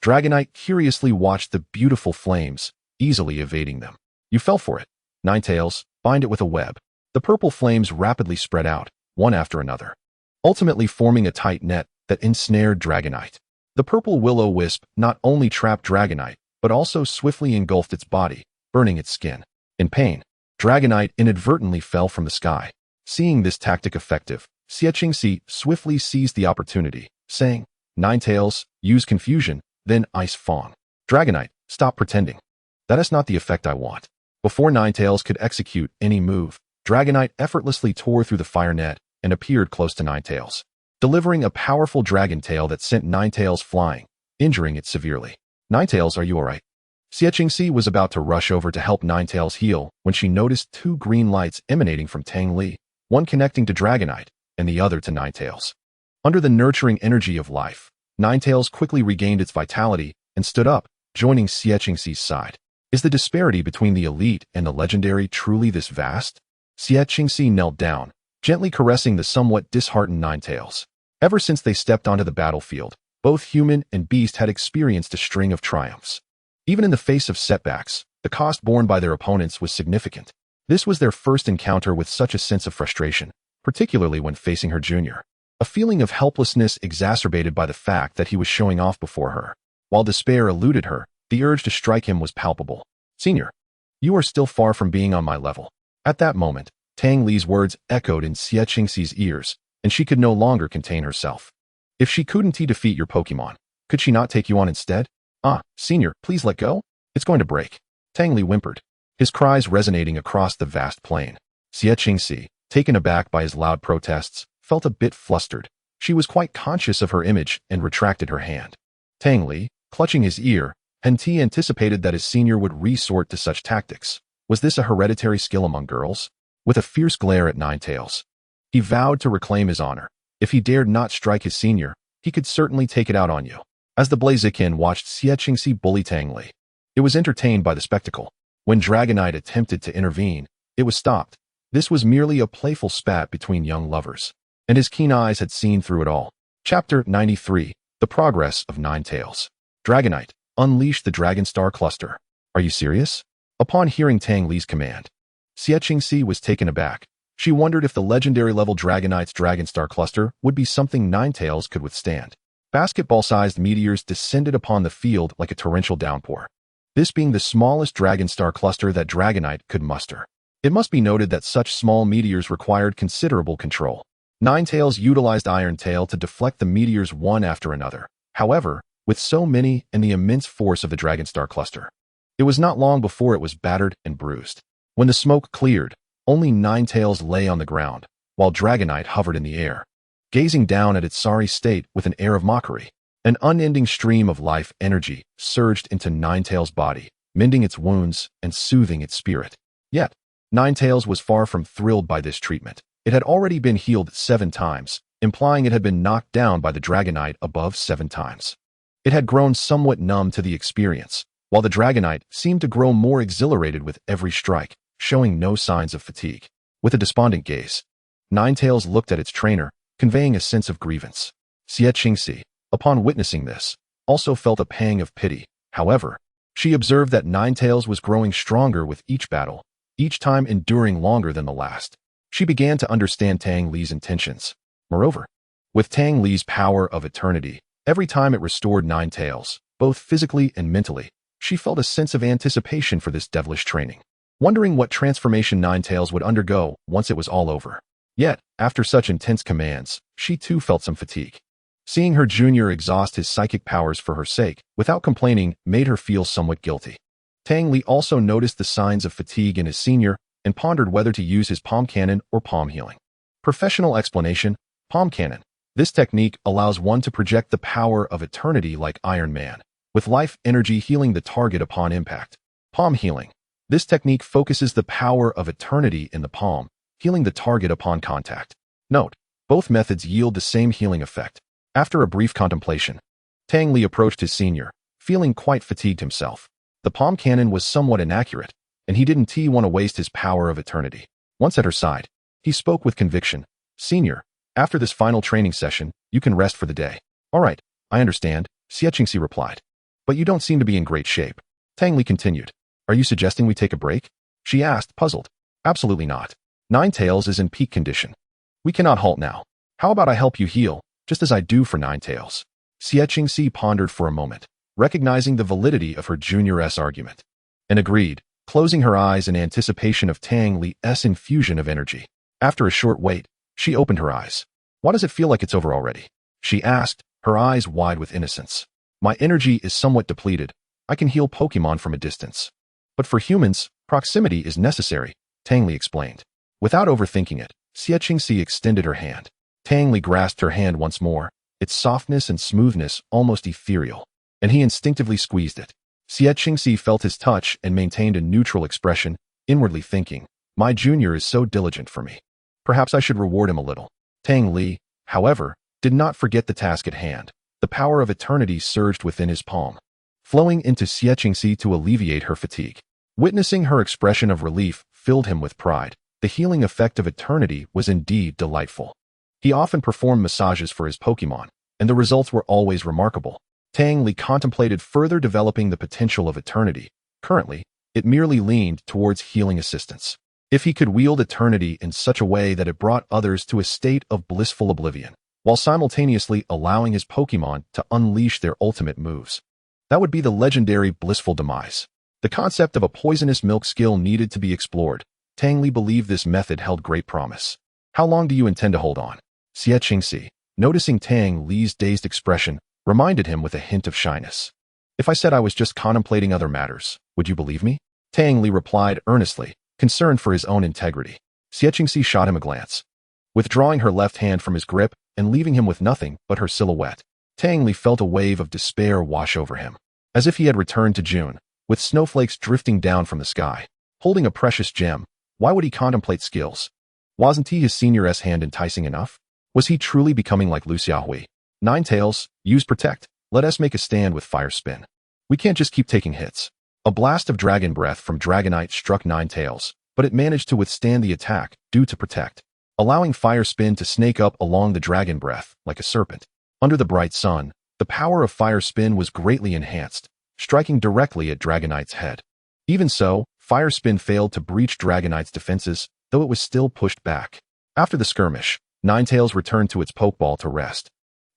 Dragonite curiously watched the beautiful flames, easily evading them. "You fell for it. Ninetales, bind it with a web." The purple flames rapidly spread out, one after another, ultimately forming a tight net that ensnared Dragonite. The purple Will-O-Wisp not only trapped Dragonite, but also swiftly engulfed its body, burning its skin. In pain, Dragonite inadvertently fell from the sky. Seeing this tactic effective, Xiaqingxi swiftly seized the opportunity, saying, "Ninetales, use confusion, then Ice Fang." "Dragonite, stop pretending. That is not the effect I want." Before Ninetales could execute any move, Dragonite effortlessly tore through the fire net and appeared close to Ninetales, delivering a powerful dragon tail that sent Ninetales flying, injuring it severely. "Ninetales, are you alright?" Xiaqingxi was about to rush over to help Ninetales heal when she noticed 2 green lights emanating from Tang Li, one connecting to Dragonite and the other to Ninetales. Under the nurturing energy of life, Ninetales quickly regained its vitality and stood up, joining Xiaqingxi's side. Is the disparity between the elite and the legendary truly this vast? Xiaqingxi knelt down, gently caressing the somewhat disheartened Ninetales. Ever since they stepped onto the battlefield, both human and beast had experienced a string of triumphs. Even in the face of setbacks, the cost borne by their opponents was significant. This was their first encounter with such a sense of frustration, particularly when facing her junior. A feeling of helplessness exacerbated by the fact that he was showing off before her. While despair eluded her, the urge to strike him was palpable. "Senior, you are still far from being on my level." At that moment, Tang Li's words echoed in Xiaqingxi's ears, and she could no longer contain herself. If she couldn't defeat your Pokémon, could she not take you on instead? "Ah, senior, please let go. It's going to break." Tang Li whimpered, his cries resonating across the vast plain. Xiaqingxi, taken aback by his loud protests, felt a bit flustered. She was quite conscious of her image and retracted her hand. Tang Li, clutching his ear, He anticipated that his senior would resort to such tactics. Was this a hereditary skill among girls? With a fierce glare at Ninetales, he vowed to reclaim his honor. If he dared not strike his senior, he could certainly take it out on you. As the Blaziken watched Xie bully Tang Li, it was entertained by the spectacle. When Dragonite attempted to intervene, it was stopped. This was merely a playful spat between young lovers, and his keen eyes had seen through it all. Chapter 93, The Progress of Ninetales. Dragonite, unleash the Dragonstar Cluster. Are you serious? Upon hearing Tang Li's command, Xie was taken aback. She wondered if the legendary level Dragonite's Dragonstar Cluster would be something Ninetales could withstand. Basketball-sized meteors descended upon the field like a torrential downpour, this being the smallest Dragonstar cluster that Dragonite could muster. It must be noted that such small meteors required considerable control. Ninetales utilized Iron Tail to deflect the meteors one after another. However, with so many and the immense force of the Dragonstar cluster, it was not long before it was battered and bruised. When the smoke cleared, only Ninetales lay on the ground, while Dragonite hovered in the air, gazing down at its sorry state with an air of mockery. An unending stream of life energy surged into Ninetales' body, mending its wounds and soothing its spirit. Yet, Ninetales was far from thrilled by this treatment. It had already been healed 7 times, implying it had been knocked down by the Dragonite above 7 times. It had grown somewhat numb to the experience, while the Dragonite seemed to grow more exhilarated with every strike, showing no signs of fatigue. With a despondent gaze, Ninetales looked at its trainer, conveying a sense of grievance. Xie, upon witnessing this, also felt a pang of pity. However, she observed that Ninetales was growing stronger with each battle, each time enduring longer than the last. She began to understand Tang Li's intentions. Moreover, with Tang Li's power of eternity, every time it restored Ninetales, both physically and mentally, she felt a sense of anticipation for this devilish training, wondering what transformation Ninetales would undergo once it was all over. Yet, after such intense commands, she too felt some fatigue. Seeing her junior exhaust his psychic powers for her sake, without complaining, made her feel somewhat guilty. Tang Li also noticed the signs of fatigue in his senior and pondered whether to use his palm cannon or palm healing. Professional explanation: palm cannon. This technique allows one to project the power of eternity like Iron Man, with life energy healing the target upon impact. Palm healing. This technique focuses the power of eternity in the palm, healing the target upon contact. Note: both methods yield the same healing effect. After a brief contemplation, Tang Li approached his senior, feeling quite fatigued himself. The palm cannon was somewhat inaccurate, and he didn't want to waste his power of eternity. Once at her side, he spoke with conviction. Senior, after this final training session, you can rest for the day. All right, I understand, Xie replied. But you don't seem to be in great shape. Tang Li continued. Are you suggesting we take a break? She asked, puzzled. Absolutely not. Ninetales is in peak condition. We cannot halt now. How about I help you heal, just as I do for Ninetales? Xie pondered for a moment, recognizing the validity of her junior's argument, and agreed, closing her eyes in anticipation of Tang Li's infusion of energy. After a short wait, she opened her eyes. Why does it feel like it's over already? She asked, her eyes wide with innocence. My energy is somewhat depleted. I can heal Pokémon from a distance. But for humans, proximity is necessary, Tang Li explained. Without overthinking it, Xie extended her hand. Tang Li grasped her hand once more, its softness and smoothness almost ethereal, and he instinctively squeezed it. Xie felt his touch and maintained a neutral expression, inwardly thinking, my junior is so diligent for me. Perhaps I should reward him a little. Tang Li, however, did not forget the task at hand. The power of eternity surged within his palm, flowing into Xie to alleviate her fatigue. Witnessing her expression of relief filled him with pride. The healing effect of eternity was indeed delightful. He often performed massages for his Pokémon, and the results were always remarkable. Tang Li contemplated further developing the potential of eternity. Currently, it merely leaned towards healing assistance. If he could wield eternity in such a way that it brought others to a state of blissful oblivion, while simultaneously allowing his Pokémon to unleash their ultimate moves, that would be the legendary blissful demise. The concept of a poisonous milk skill needed to be explored. Tang Li believed this method held great promise. How long do you intend to hold on? Xie, noticing Tang Li's dazed expression, reminded him with a hint of shyness. If I said I was just contemplating other matters, would you believe me? Tang Li replied earnestly, concerned for his own integrity. Xie shot him a glance. withdrawing her left hand from his grip and leaving him with nothing but her silhouette. Tang Li felt a wave of despair wash over him, as if he had returned to June, with snowflakes drifting down from the sky. Holding a precious gem, why would he contemplate skills? Wasn't he his senior's hand enticing enough? Was he truly becoming like Lu Xiaohui? Nine Tails, use Protect. Let us make a stand with Fire Spin. We can't just keep taking hits. A blast of dragon breath from Dragonite struck Nine Tails, but it managed to withstand the attack due to Protect, allowing Fire Spin to snake up along the dragon breath like a serpent. Under the bright sun, the power of Fire Spin was greatly enhanced, striking directly at Dragonite's head. Even so, Fire Spin failed to breach Dragonite's defenses, though it was still pushed back. After the skirmish, Ninetails returned to its Pokeball to rest.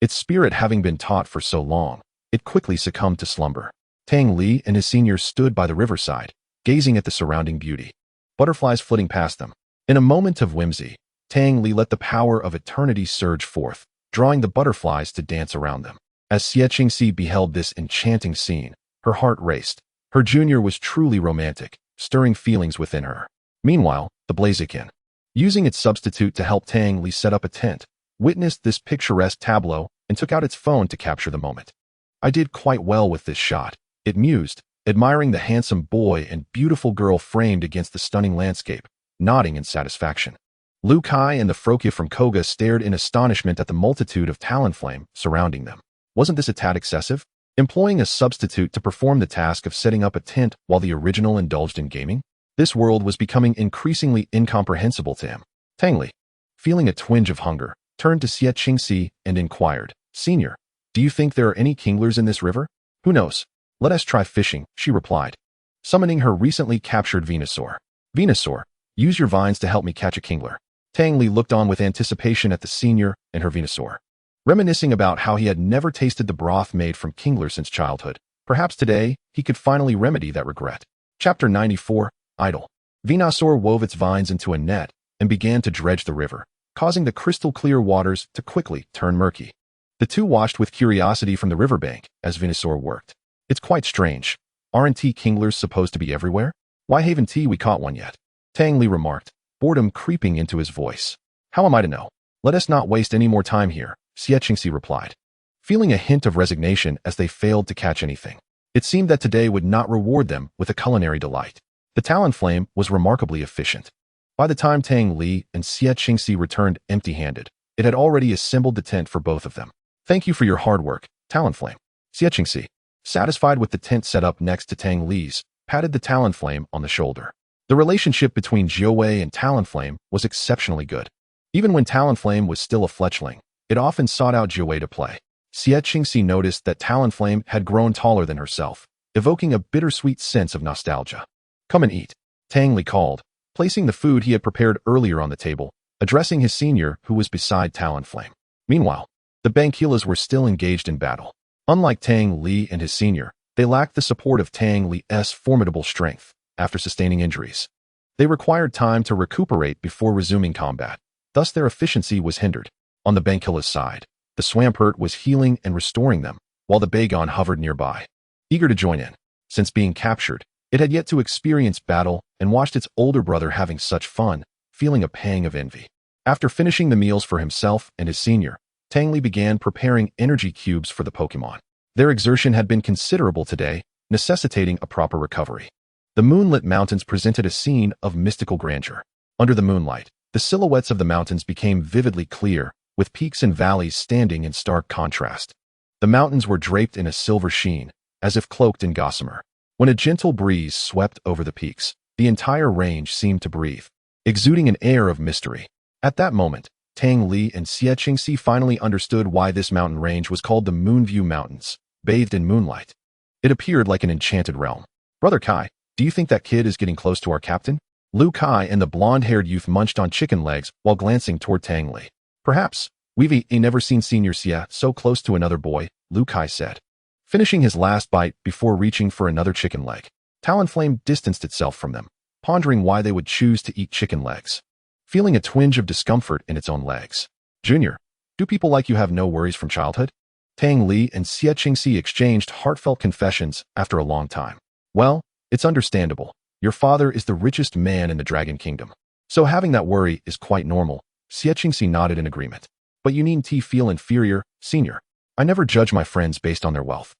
Its spirit having been taught for so long, it quickly succumbed to slumber. Tang Li and his seniors stood by the riverside, gazing at the surrounding beauty. Butterflies flitting past them. In a moment of whimsy, Tang Li let the power of eternity surge forth, drawing the butterflies to dance around them. As Xie Qingxi beheld this enchanting scene, her heart raced. Her junior was truly romantic, stirring feelings within her. Meanwhile, the Blaziken, using its substitute to help Tang Li set up a tent, witnessed this picturesque tableau and took out its phone to capture the moment. I did quite well with this shot, it mused, admiring the handsome boy and beautiful girl framed against the stunning landscape, nodding in satisfaction. Lu Kai and the Frokia from Koga stared in astonishment at the multitude of Talonflame surrounding them. Wasn't this a tad excessive? Employing a substitute to perform the task of setting up a tent while the original indulged in gaming? This world was becoming increasingly incomprehensible to him. Tang Li, feeling a twinge of hunger, turned to Xie Qingxi and inquired, Senior, do you think there are any kinglers in this river? Who knows? Let us try fishing, she replied, summoning her recently captured Venusaur. Venusaur, use your vines to help me catch a kingler. Tang Li looked on with anticipation at the senior and her Venusaur, reminiscing about how he had never tasted the broth made from kingler since childhood. Perhaps today, he could finally remedy that regret. Chapter 94, Idle. Venusaur wove its vines into a net and began to dredge the river, causing the crystal-clear waters to quickly turn murky. The two watched with curiosity from the riverbank as Venusaur worked. It's quite strange. Aren't kinglers supposed to be everywhere? Why haven't we caught one yet? Tang Li remarked, boredom creeping into his voice. How am I to know? Let us not waste any more time here, Xie Qingxi replied, feeling a hint of resignation as they failed to catch anything. It seemed that today would not reward them with a culinary delight. The Talonflame was remarkably efficient. By the time Tang Li and Xie Qingxi returned empty-handed, it had already assembled the tent for both of them. Thank you for your hard work, Talonflame. Xie Qingxi, satisfied with the tent set up next to Tang Li's, patted the Talonflame on the shoulder. The relationship between Jiuwei and Talonflame was exceptionally good. Even when Talonflame was still a fletchling, it often sought out Jiuwei to play. Xie Qingxi noticed that Talonflame had grown taller than herself, evoking a bittersweet sense of nostalgia. Come and eat, Tang Li called, placing the food he had prepared earlier on the table, addressing his senior who was beside Talonflame. Meanwhile, the Banquilas were still engaged in battle. Unlike Tang Li and his senior, they lacked the support of Tang Li's formidable strength after sustaining injuries. They required time to recuperate before resuming combat, thus their efficiency was hindered. On the Banquila's side, the Swampert was healing and restoring them, while the Bagon hovered nearby, eager to join in. Since being captured, it had yet to experience battle and watched its older brother having such fun, feeling a pang of envy. After finishing the meals for himself and his senior, Tang Li began preparing energy cubes for the Pokémon. Their exertion had been considerable today, necessitating a proper recovery. The moonlit mountains presented a scene of mystical grandeur. Under the moonlight, the silhouettes of the mountains became vividly clear, with peaks and valleys standing in stark contrast. The mountains were draped in a silver sheen, as if cloaked in gossamer. When a gentle breeze swept over the peaks, the entire range seemed to breathe, exuding an air of mystery. At that moment, Tang Li and Xie Qingxi finally understood why this mountain range was called the Moonview Mountains, bathed in moonlight. It appeared like an enchanted realm. Brother Kai, do you think that kid is getting close to our captain? Lu Kai and the blonde-haired youth munched on chicken legs while glancing toward Tang Li. Perhaps. We've never seen Senior Xie so close to another boy, Lu Kai said, finishing his last bite before reaching for another chicken leg. Talonflame distanced itself from them, pondering why they would choose to eat chicken legs, feeling a twinge of discomfort in its own legs. Junior, do people like you have no worries from childhood? Tang Li and Xie Qingxi exchanged heartfelt confessions after a long time. Well, it's understandable. Your father is the richest man in the Dragon Kingdom, so having that worry is quite normal, Xie Qingxi nodded in agreement. But you needn't feel inferior, senior. I never judge my friends based on their wealth.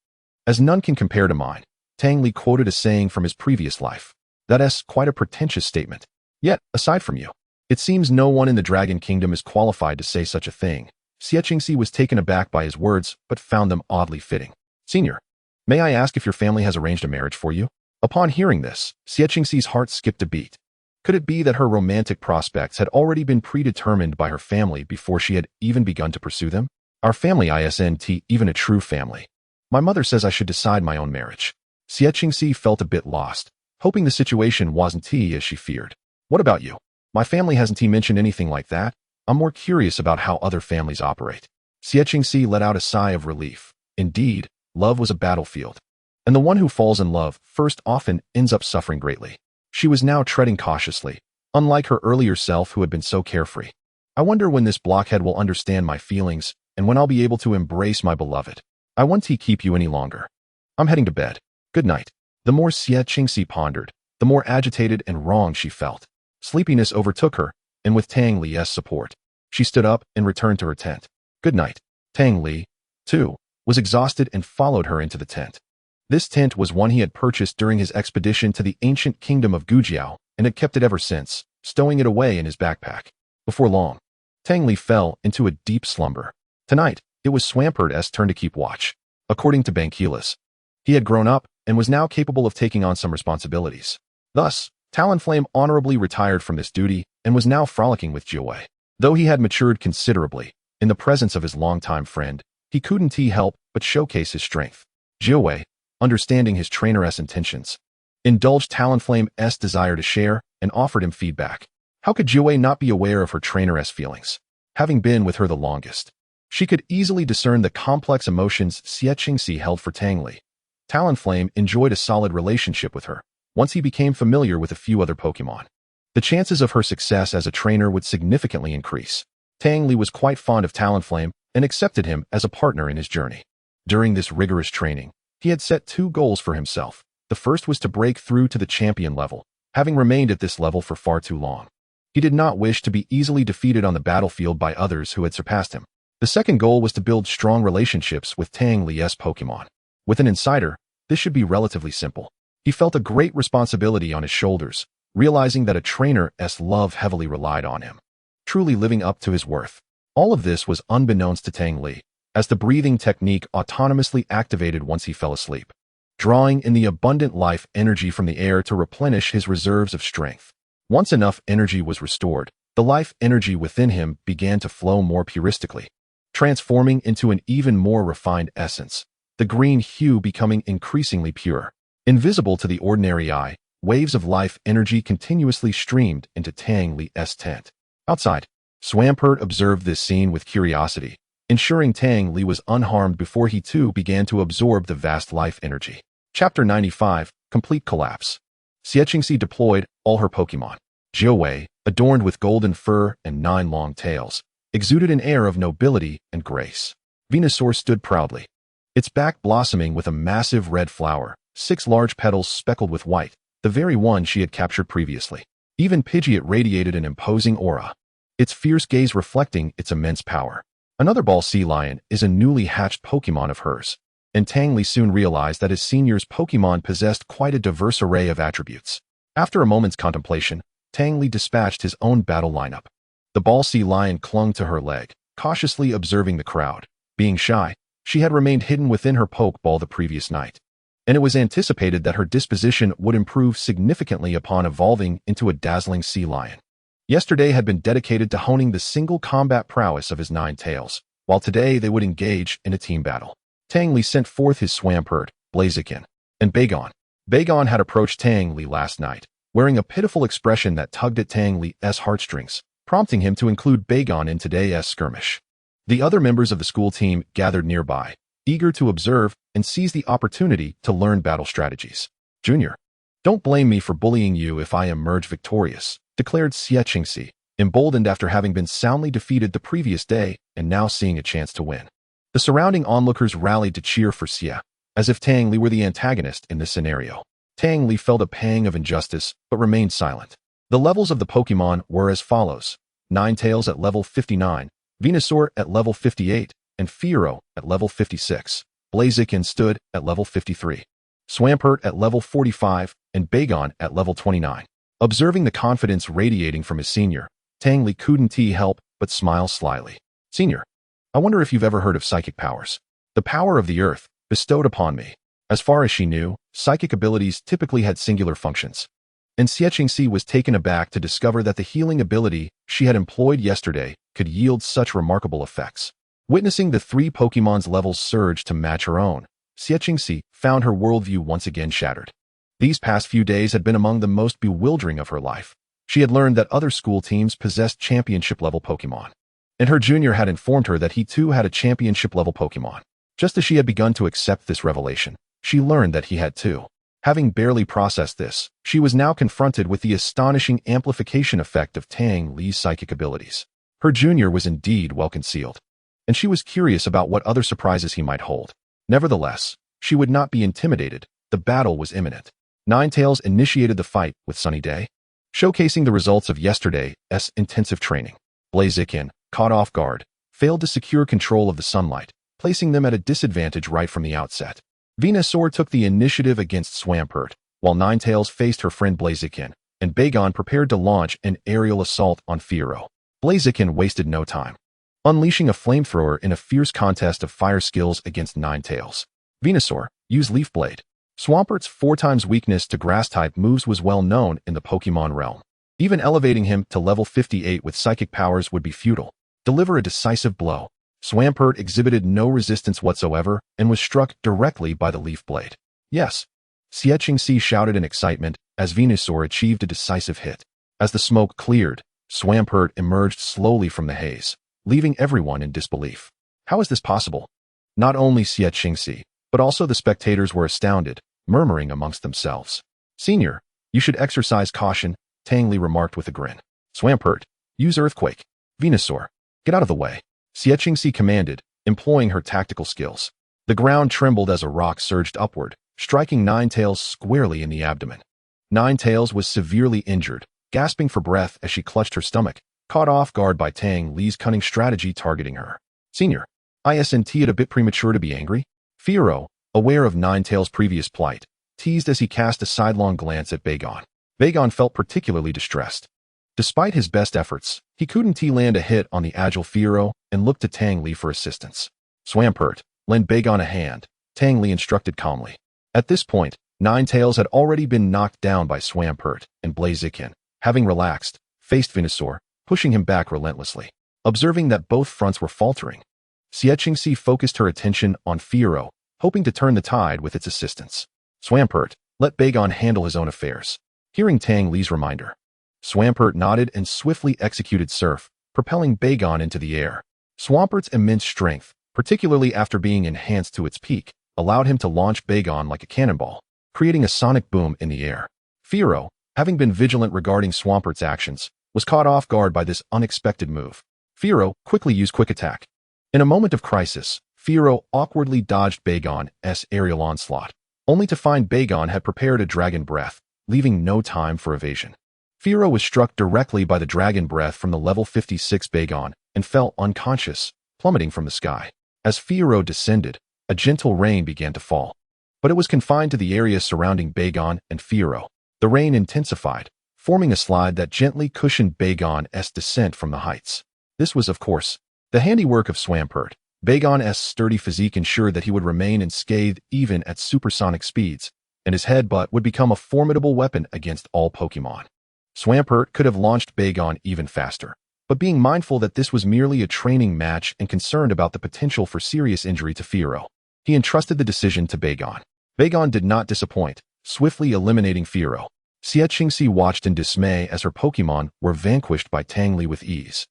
As none can compare to mine, Tang Li quoted a saying from his previous life. That's quite a pretentious statement. Yet, aside from you, it seems no one in the Dragon Kingdom is qualified to say such a thing. Xie Qingxi was taken aback by his words, but found them oddly fitting. Senior, may I ask if your family has arranged a marriage for you? Upon hearing this, Xie Qingxi's heart skipped a beat. Could it be that her romantic prospects had already been predetermined by her family before she had even begun to pursue them? Our family isn't even a true family. My mother says I should decide my own marriage. Xie Qingxi felt a bit lost, hoping the situation wasn't as she feared. What about you? My family hasn't mentioned anything like that. I'm more curious about how other families operate. Xie Qingxi let out a sigh of relief. Indeed, love was a battlefield. And the one who falls in love first often ends up suffering greatly. She was now treading cautiously, unlike her earlier self who had been so carefree. I wonder when this blockhead will understand my feelings and when I'll be able to embrace my beloved. I won't keep you any longer. I'm heading to bed. Good night. The more Xie Qingxi pondered, the more agitated and wrong she felt. Sleepiness overtook her, and with Tang Li's support, she stood up and returned to her tent. Good night. Tang Li, too, was exhausted and followed her into the tent. This tent was one he had purchased during his expedition to the ancient kingdom of Gujiao and had kept it ever since, stowing it away in his backpack. Before long, Tang Li fell into a deep slumber. Tonight, it was Swampert's turn to keep watch. According to Banquilas, he had grown up and was now capable of taking on some responsibilities. Thus, Talonflame honorably retired from this duty and was now frolicking with Jiawei. Though he had matured considerably, in the presence of his longtime friend, he couldn't help but showcase his strength. Jiawei, understanding his trainer's intentions, indulged Talonflame's desire to share and offered him feedback. How could Jiawei not be aware of her trainer's feelings? Having been with her the longest, she could easily discern the complex emotions Xie Qingxi held for Tang Li. Talonflame enjoyed a solid relationship with her once he became familiar with a few other Pokémon. The chances of her success as a trainer would significantly increase. Tang Li was quite fond of Talonflame and accepted him as a partner in his journey. During this rigorous training, he had set 2 goals for himself. The first was to break through to the champion level, having remained at this level for far too long. He did not wish to be easily defeated on the battlefield by others who had surpassed him. The second goal was to build strong relationships with Tang Li's Pokémon. With an insider, this should be relatively simple. He felt a great responsibility on his shoulders, realizing that a trainer's love heavily relied on him, truly living up to his worth. All of this was unbeknownst to Tang Li, as the breathing technique autonomously activated once he fell asleep, drawing in the abundant life energy from the air to replenish his reserves of strength. Once enough energy was restored, the life energy within him began to flow more puristically, transforming into an even more refined essence, the green hue becoming increasingly pure. Invisible to the ordinary eye, waves of life energy continuously streamed into Tang Li's tent. Outside, Swampert observed this scene with curiosity, ensuring Tang Li was unharmed before he too began to absorb the vast life energy. Chapter 95, Complete Collapse. Xie Qingxi deployed all her Pokémon. Jiawei, adorned with golden fur and 9 long tails, exuded an air of nobility and grace. Venusaur stood proudly, its back blossoming with a massive red flower, 6 large petals speckled with white, the very one she had captured previously. Even Pidgeot radiated an imposing aura, its fierce gaze reflecting its immense power. Another Ball Sea Lion is a newly hatched Pokémon of hers, and Tang Li soon realized that his senior's Pokémon possessed quite a diverse array of attributes. After a moment's contemplation, Tang Li dispatched his own battle lineup. The Ball Sea Lion clung to her leg, cautiously observing the crowd. Being shy, she had remained hidden within her Pokeball the previous night, and it was anticipated that her disposition would improve significantly upon evolving into a dazzling sea lion. Yesterday had been dedicated to honing the single combat prowess of his 9 tails, while today they would engage in a team battle. Tang Li sent forth his Swampert, Blaziken, and Bagon. Bagon had approached Tang Li last night, wearing a pitiful expression that tugged at Tang Li's heartstrings, prompting him to include Bagon in today's skirmish. The other members of the school team gathered nearby, eager to observe and seize the opportunity to learn battle strategies. Junior, don't blame me for bullying you if I emerge victorious, declared Xie Qingxi, emboldened after having been soundly defeated the previous day and now seeing a chance to win. The surrounding onlookers rallied to cheer for Xie, as if Tang Li were the antagonist in this scenario. Tang Li felt a pang of injustice, but remained silent. The levels of the Pokémon were as follows. Ninetales at level 59, Venusaur at level 58, and Fearow at level 56. Blaziken stood at level 53. Swampert at level 45, and Bagon at level 29. Observing the confidence radiating from his senior, Tang Li couldn't help but smile slyly. Senior, I wonder if you've ever heard of psychic powers. The power of the earth, bestowed upon me. As far as she knew, psychic abilities typically had singular functions. And Xiaqingxi was taken aback to discover that the healing ability she had employed yesterday could yield such remarkable effects. Witnessing the three Pokemon's levels surge to match her own, Xiaqingxi found her worldview once again shattered. These past few days had been among the most bewildering of her life. She had learned that other school teams possessed championship-level Pokemon, and her junior had informed her that he too had a championship-level Pokemon. Just as she had begun to accept this revelation, she learned that he had too. Having barely processed this, she was now confronted with the astonishing amplification effect of Tang Li's psychic abilities. Her junior was indeed well concealed, and she was curious about what other surprises he might hold. Nevertheless, she would not be intimidated. The battle was imminent. Ninetales initiated the fight with Sunny Day, showcasing the results of yesterday's intensive training. Blaziken, caught off guard, failed to secure control of the sunlight, placing them at a disadvantage right from the outset. Venusaur took the initiative against Swampert, while Ninetales faced her friend Blaziken, and Bagon prepared to launch an aerial assault on Fearow. Blaziken wasted no time, unleashing a flamethrower in a fierce contest of fire skills against Ninetales. Venusaur used Leaf Blade. Swampert's 4x weakness to grass-type moves was well known in the Pokemon realm. Even elevating him to level 58 with psychic powers would be futile. Deliver a decisive blow. Swampert exhibited no resistance whatsoever and was struck directly by the Leaf Blade. Yes, Xiaqingxi shouted in excitement as Venusaur achieved a decisive hit. As the smoke cleared, Swampert emerged slowly from the haze, leaving everyone in disbelief. How is this possible? Not only Xiaqingxi, but also the spectators were astounded, murmuring amongst themselves. Senior, you should exercise caution, Tang Li remarked with a grin. Swampert, use Earthquake. Venusaur, get out of the way. Xiaqingxi commanded, employing her tactical skills. The ground trembled as a rock surged upward, striking Ninetales squarely in the abdomen. Ninetales was severely injured, gasping for breath as she clutched her stomach, caught off guard by Tang Li's cunning strategy targeting her. Senior, isn't it a bit premature to be angry? Fearow, aware of Ninetales' previous plight, teased as he cast a sidelong glance at Bagon. Bagon felt particularly distressed. Despite his best efforts, he couldn't land a hit on the agile Fearow and looked to Tang Li for assistance. Swampert, lend Bagon a hand, Tang Li instructed calmly. At this point, Ninetales had already been knocked down by Swampert, and Blaziken, having relaxed, faced Venusaur, pushing him back relentlessly. Observing that both fronts were faltering, Xiaqingxi focused her attention on Fearow, hoping to turn the tide with its assistance. Swampert, let Bagon handle his own affairs. Hearing Tang Li's reminder, Swampert nodded and swiftly executed Surf, propelling Bagon into the air. Swampert's immense strength, particularly after being enhanced to its peak, allowed him to launch Bagon like a cannonball, creating a sonic boom in the air. Fearow, having been vigilant regarding Swampert's actions, was caught off guard by this unexpected move. Fearow quickly used Quick Attack. In a moment of crisis, Fearow awkwardly dodged Bagon's aerial onslaught, only to find Bagon had prepared a Dragon Breath, leaving no time for evasion. Fearow was struck directly by the Dragon Breath from the level 56 Bagon and fell unconscious, plummeting from the sky. As Fearow descended, a gentle rain began to fall, but it was confined to the area surrounding Bagon and Fearow. The rain intensified, forming a slide that gently cushioned Bagon's descent from the heights. This was, of course, the handiwork of Swampert. Bagon's sturdy physique ensured that he would remain unscathed even at supersonic speeds, and his headbutt would become a formidable weapon against all Pokemon. Swampert could have launched Bagon even faster, but being mindful that this was merely a training match and concerned about the potential for serious injury to Fearow, he entrusted the decision to Bagon. Bagon did not disappoint, swiftly eliminating Fearow. Xiaqingxi watched in dismay as her Pokemon were vanquished by Tang Li with ease.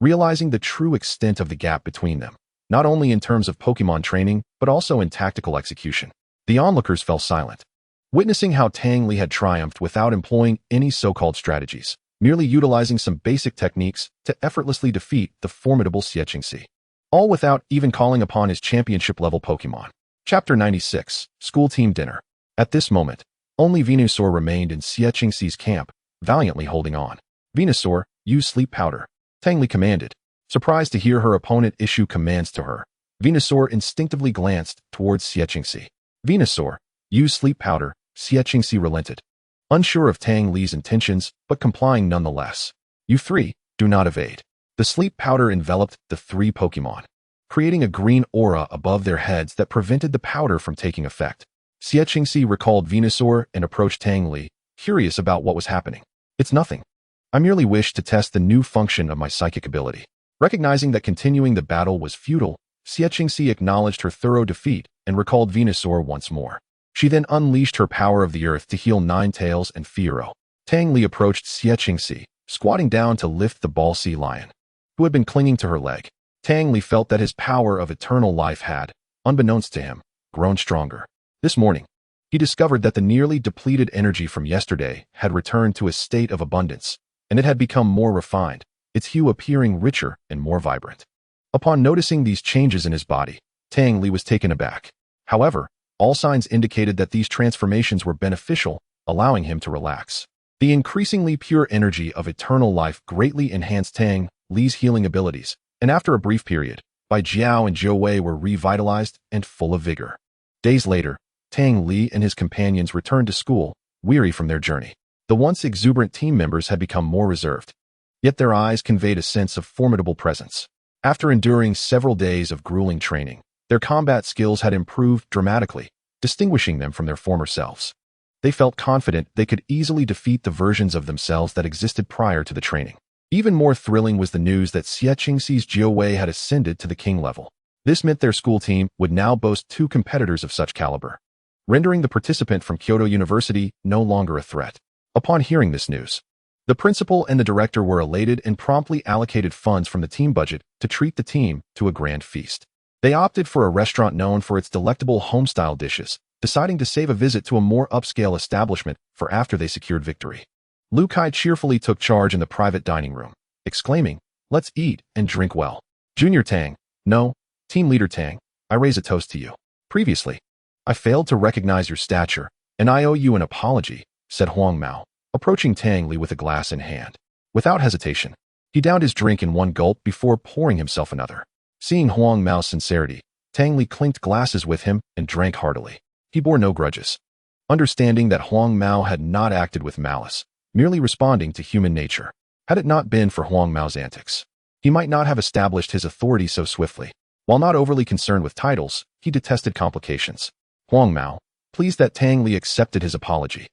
Realizing the true extent of the gap between them, not only in terms of Pokemon training, but also in tactical execution, the onlookers fell silent. Witnessing how Tang Li had triumphed without employing any so-called strategies, merely utilizing some basic techniques to effortlessly defeat the formidable Xiaqingxi, all without even calling upon his championship-level Pokemon. Chapter 96, School Team Dinner. At this moment, only Venusaur remained in Xiaqingxi's camp, valiantly holding on. Venusaur, use Sleep Powder. Tang Li commanded. Surprised to hear her opponent issue commands to her, Venusaur instinctively glanced towards Xiaqingxi. Venusaur, use sleep powder, Xiaqingxi relented. Unsure of Tang Li's intentions, but complying nonetheless. You three, do not evade. The sleep powder enveloped the three Pokémon, creating a green aura above their heads that prevented the powder from taking effect. Xiaqingxi recalled Venusaur and approached Tang Li, curious about what was happening. It's nothing. I merely wish to test the new function of my psychic ability. Recognizing that continuing the battle was futile, Xiaqingxi acknowledged her thorough defeat and recalled Venusaur once more. She then unleashed her power of the earth to heal Ninetales and Fiero. Tang Li approached Xiaqingxi, squatting down to lift the ball sea lion, who had been clinging to her leg. Tang Li felt that his power of eternal life had, unbeknownst to him, grown stronger. This morning, he discovered that the nearly depleted energy from yesterday had returned to a state of abundance, and it had become more refined, its hue appearing richer and more vibrant. Upon noticing these changes in his body, Tang Li was taken aback. However, all signs indicated that these transformations were beneficial, allowing him to relax. The increasingly pure energy of eternal life greatly enhanced Tang Li's healing abilities, and after a brief period, Bai Jiao and Zhou Wei were revitalized and full of vigor. Days later, Tang Li and his companions returned to school, weary from their journey. The once exuberant team members had become more reserved, yet their eyes conveyed a sense of formidable presence. After enduring several days of grueling training, their combat skills had improved dramatically, distinguishing them from their former selves. They felt confident they could easily defeat the versions of themselves that existed prior to the training. Even more thrilling was the news that Xiaqingxi's Zhou Wei had ascended to the king level. This meant their school team would now boast two competitors of such caliber, rendering the participant from Kyoto University no longer a threat. Upon hearing this news, the principal and the director were elated and promptly allocated funds from the team budget to treat the team to a grand feast. They opted for a restaurant known for its delectable home-style dishes, deciding to save a visit to a more upscale establishment for after they secured victory. Lu Kai cheerfully took charge in the private dining room, exclaiming, "Let's eat and drink well. Junior Tang, no, Team Leader Tang, I raise a toast to you. Previously, I failed to recognize your stature, and I owe you an apology," said Huang Mao, approaching Tang Li with a glass in hand. Without hesitation, he downed his drink in one gulp before pouring himself another. Seeing Huang Mao's sincerity, Tang Li clinked glasses with him and drank heartily. He bore no grudges, understanding that Huang Mao had not acted with malice, merely responding to human nature. Had it not been for Huang Mao's antics, he might not have established his authority so swiftly. While not overly concerned with titles, he detested complications. Huang Mao, pleased that Tang Li accepted his apology,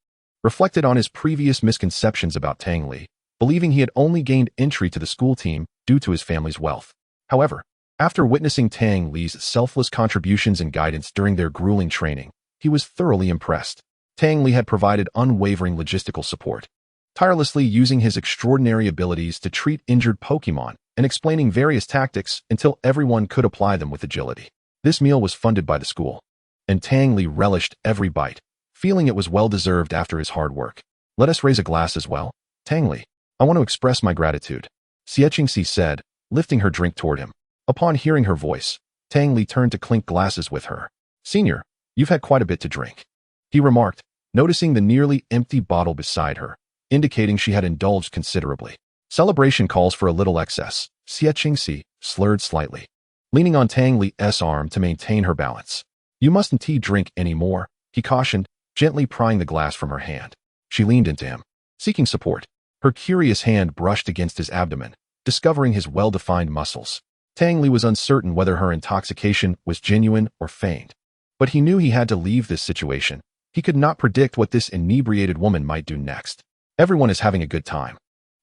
reflected on his previous misconceptions about Tang Li, believing he had only gained entry to the school team due to his family's wealth. However, after witnessing Tang Li's selfless contributions and guidance during their grueling training, he was thoroughly impressed. Tang Li had provided unwavering logistical support, tirelessly using his extraordinary abilities to treat injured Pokémon and explaining various tactics until everyone could apply them with agility. This meal was funded by the school, and Tang Li relished every bite, feeling it was well-deserved after his hard work. "Let us raise a glass as well. Tang Li, I want to express my gratitude," Xiaqingxi said, lifting her drink toward him. Upon hearing her voice, Tang Li turned to clink glasses with her. "Senior, you've had quite a bit to drink," he remarked, noticing the nearly empty bottle beside her, indicating she had indulged considerably. "Celebration calls for a little excess," Xiaqingxi slurred slightly, leaning on Tang Li's arm to maintain her balance. "You mustn't drink any more," he cautioned, gently prying the glass from her hand. She leaned into him, seeking support. Her curious hand brushed against his abdomen, discovering his well-defined muscles. Tang Li was uncertain whether her intoxication was genuine or feigned, but he knew he had to leave this situation. He could not predict what this inebriated woman might do next. "Everyone is having a good time,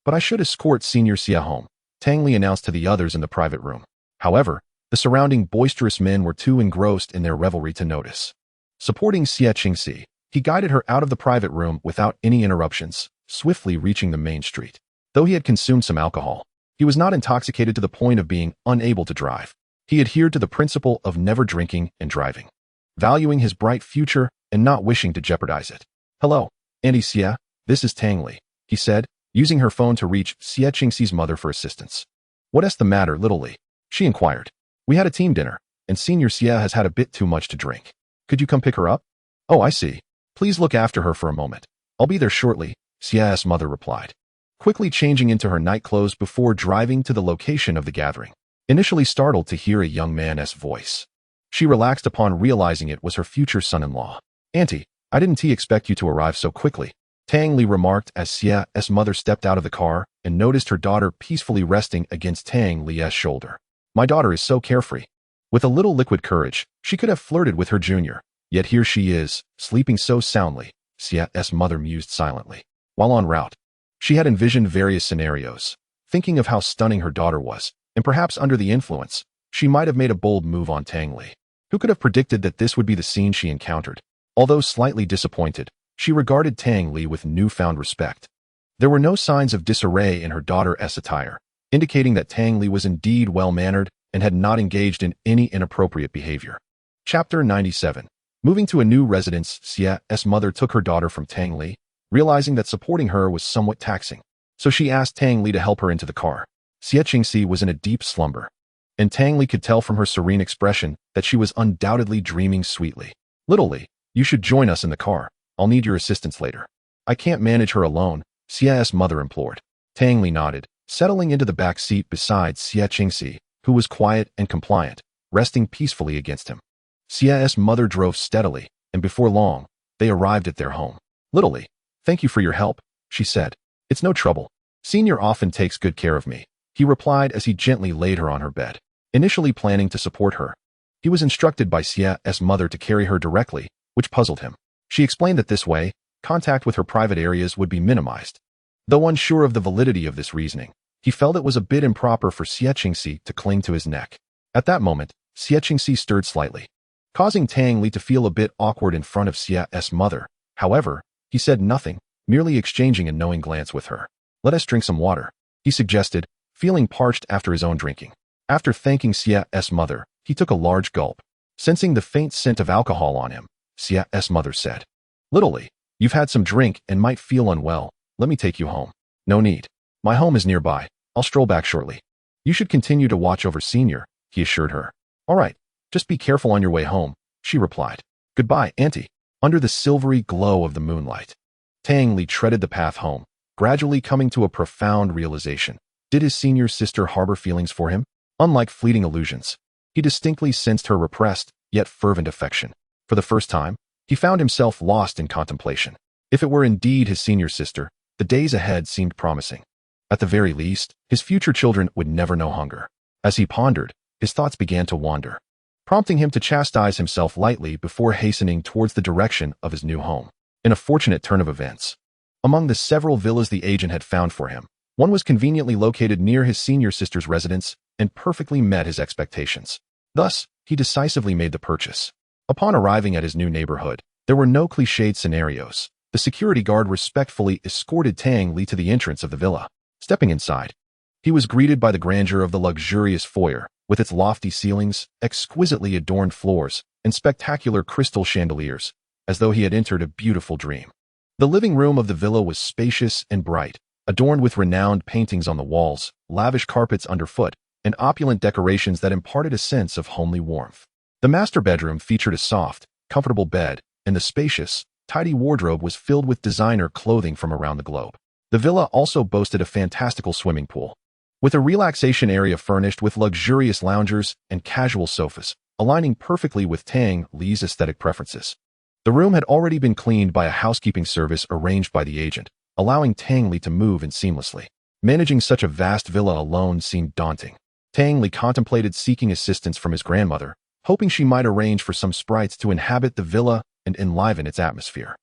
but I should escort Senior Xia home," Tang Li announced to the others in the private room. However, the surrounding boisterous men were too engrossed in their revelry to notice. Supporting Xiaqingxi, he guided her out of the private room without any interruptions, swiftly reaching the main street. Though he had consumed some alcohol, he was not intoxicated to the point of being unable to drive. He adhered to the principle of never drinking and driving, valuing his bright future and not wishing to jeopardize it. "Hello, Auntie Xia, this is Tang Li," he said, using her phone to reach Xiaqingxi's mother for assistance. "What's the matter, little Li?" she inquired. "We had a team dinner, and Senior Xia has had a bit too much to drink. Could you come pick her up?" "Oh, I see. Please look after her for a moment. I'll be there shortly," Xia's mother replied. quickly changing into her night clothes before driving to the location of the gathering. Initially startled to hear a young man's voice, she relaxed upon realizing it was her future son-in-law. "Auntie, I didn't expect you to arrive so quickly," Tang Li remarked as Xia's mother stepped out of the car and noticed her daughter peacefully resting against Tang Li's shoulder. "My daughter is so carefree." With a little liquid courage, she could have flirted with her junior, yet here she is, sleeping so soundly, Xia's mother mused silently. While en route, she had envisioned various scenarios, thinking of how stunning her daughter was, and perhaps under the influence, she might have made a bold move on Tang Li. Who could have predicted that this would be the scene she encountered? Although slightly disappointed, she regarded Tang Li with newfound respect. There were no signs of disarray in her daughter's attire, indicating that Tang Li was indeed well-mannered and had not engaged in any inappropriate behavior. Chapter 97. Moving to a new residence, Xia's mother took her daughter from Tang Li, realizing that supporting her was somewhat taxing. So she asked Tang Li to help her into the car. Xia Qingxi was in a deep slumber, and Tang Li could tell from her serene expression that she was undoubtedly dreaming sweetly. "Little Li, you should join us in the car. I'll need your assistance later." "I can't manage her alone," Xia's mother implored. Tang Li nodded, settling into the back seat beside Xia Qingxi, who was quiet and compliant, resting peacefully against him. Xia's mother drove steadily, and before long, they arrived at their home. "Little Li, thank you for your help," she said. "It's no trouble. Senior often takes good care of me," he replied as he gently laid her on her bed. Initially planning to support her, he was instructed by Xia's mother to carry her directly, which puzzled him. She explained that this way, contact with her private areas would be minimized. Though unsure of the validity of this reasoning, he felt it was a bit improper for Xia Qingxi to cling to his neck. At that moment, Xia Qingxi stirred slightly, causing Tang Li to feel a bit awkward in front of Xia's mother. However, he said nothing, merely exchanging a knowing glance with her. "Let us drink some water," he suggested, feeling parched after his own drinking. After thanking Xia's mother, he took a large gulp. Sensing the faint scent of alcohol on him, Xia's mother said, "Little Li, you've had some drink and might feel unwell. Let me take you home." "No need. My home is nearby. I'll stroll back shortly." "You should continue to watch over Senior," he assured her. "All right, just be careful on your way home," she replied. "Goodbye, Auntie." Under the silvery glow of the moonlight, Tang Li treaded the path home, gradually coming to a profound realization. Did his senior sister harbor feelings for him? Unlike fleeting illusions, he distinctly sensed her repressed, yet fervent affection. For the first time, he found himself lost in contemplation. If it were indeed his senior sister, the days ahead seemed promising. At the very least, his future children would never know hunger. As he pondered, his thoughts began to wander, prompting him to chastise himself lightly before hastening towards the direction of his new home. In a fortunate turn of events, among the several villas the agent had found for him, one was conveniently located near his senior sister's residence and perfectly met his expectations. Thus, he decisively made the purchase. Upon arriving at his new neighborhood, there were no cliched scenarios. The security guard respectfully escorted Tang Li to the entrance of the villa. Stepping inside, he was greeted by the grandeur of the luxurious foyer, with its lofty ceilings, exquisitely adorned floors, and spectacular crystal chandeliers, as though he had entered a beautiful dream. The living room of the villa was spacious and bright, adorned with renowned paintings on the walls, lavish carpets underfoot, and opulent decorations that imparted a sense of homely warmth. The master bedroom featured a soft, comfortable bed, and the spacious, tidy wardrobe was filled with designer clothing from around the globe. The villa also boasted a fantastical swimming pool, with a relaxation area furnished with luxurious loungers and casual sofas, aligning perfectly with Tang Li's aesthetic preferences. The room had already been cleaned by a housekeeping service arranged by the agent, allowing Tang Li to move in seamlessly. Managing such a vast villa alone seemed daunting. Tang Li contemplated seeking assistance from his grandmother, hoping she might arrange for some sprites to inhabit the villa and enliven its atmosphere.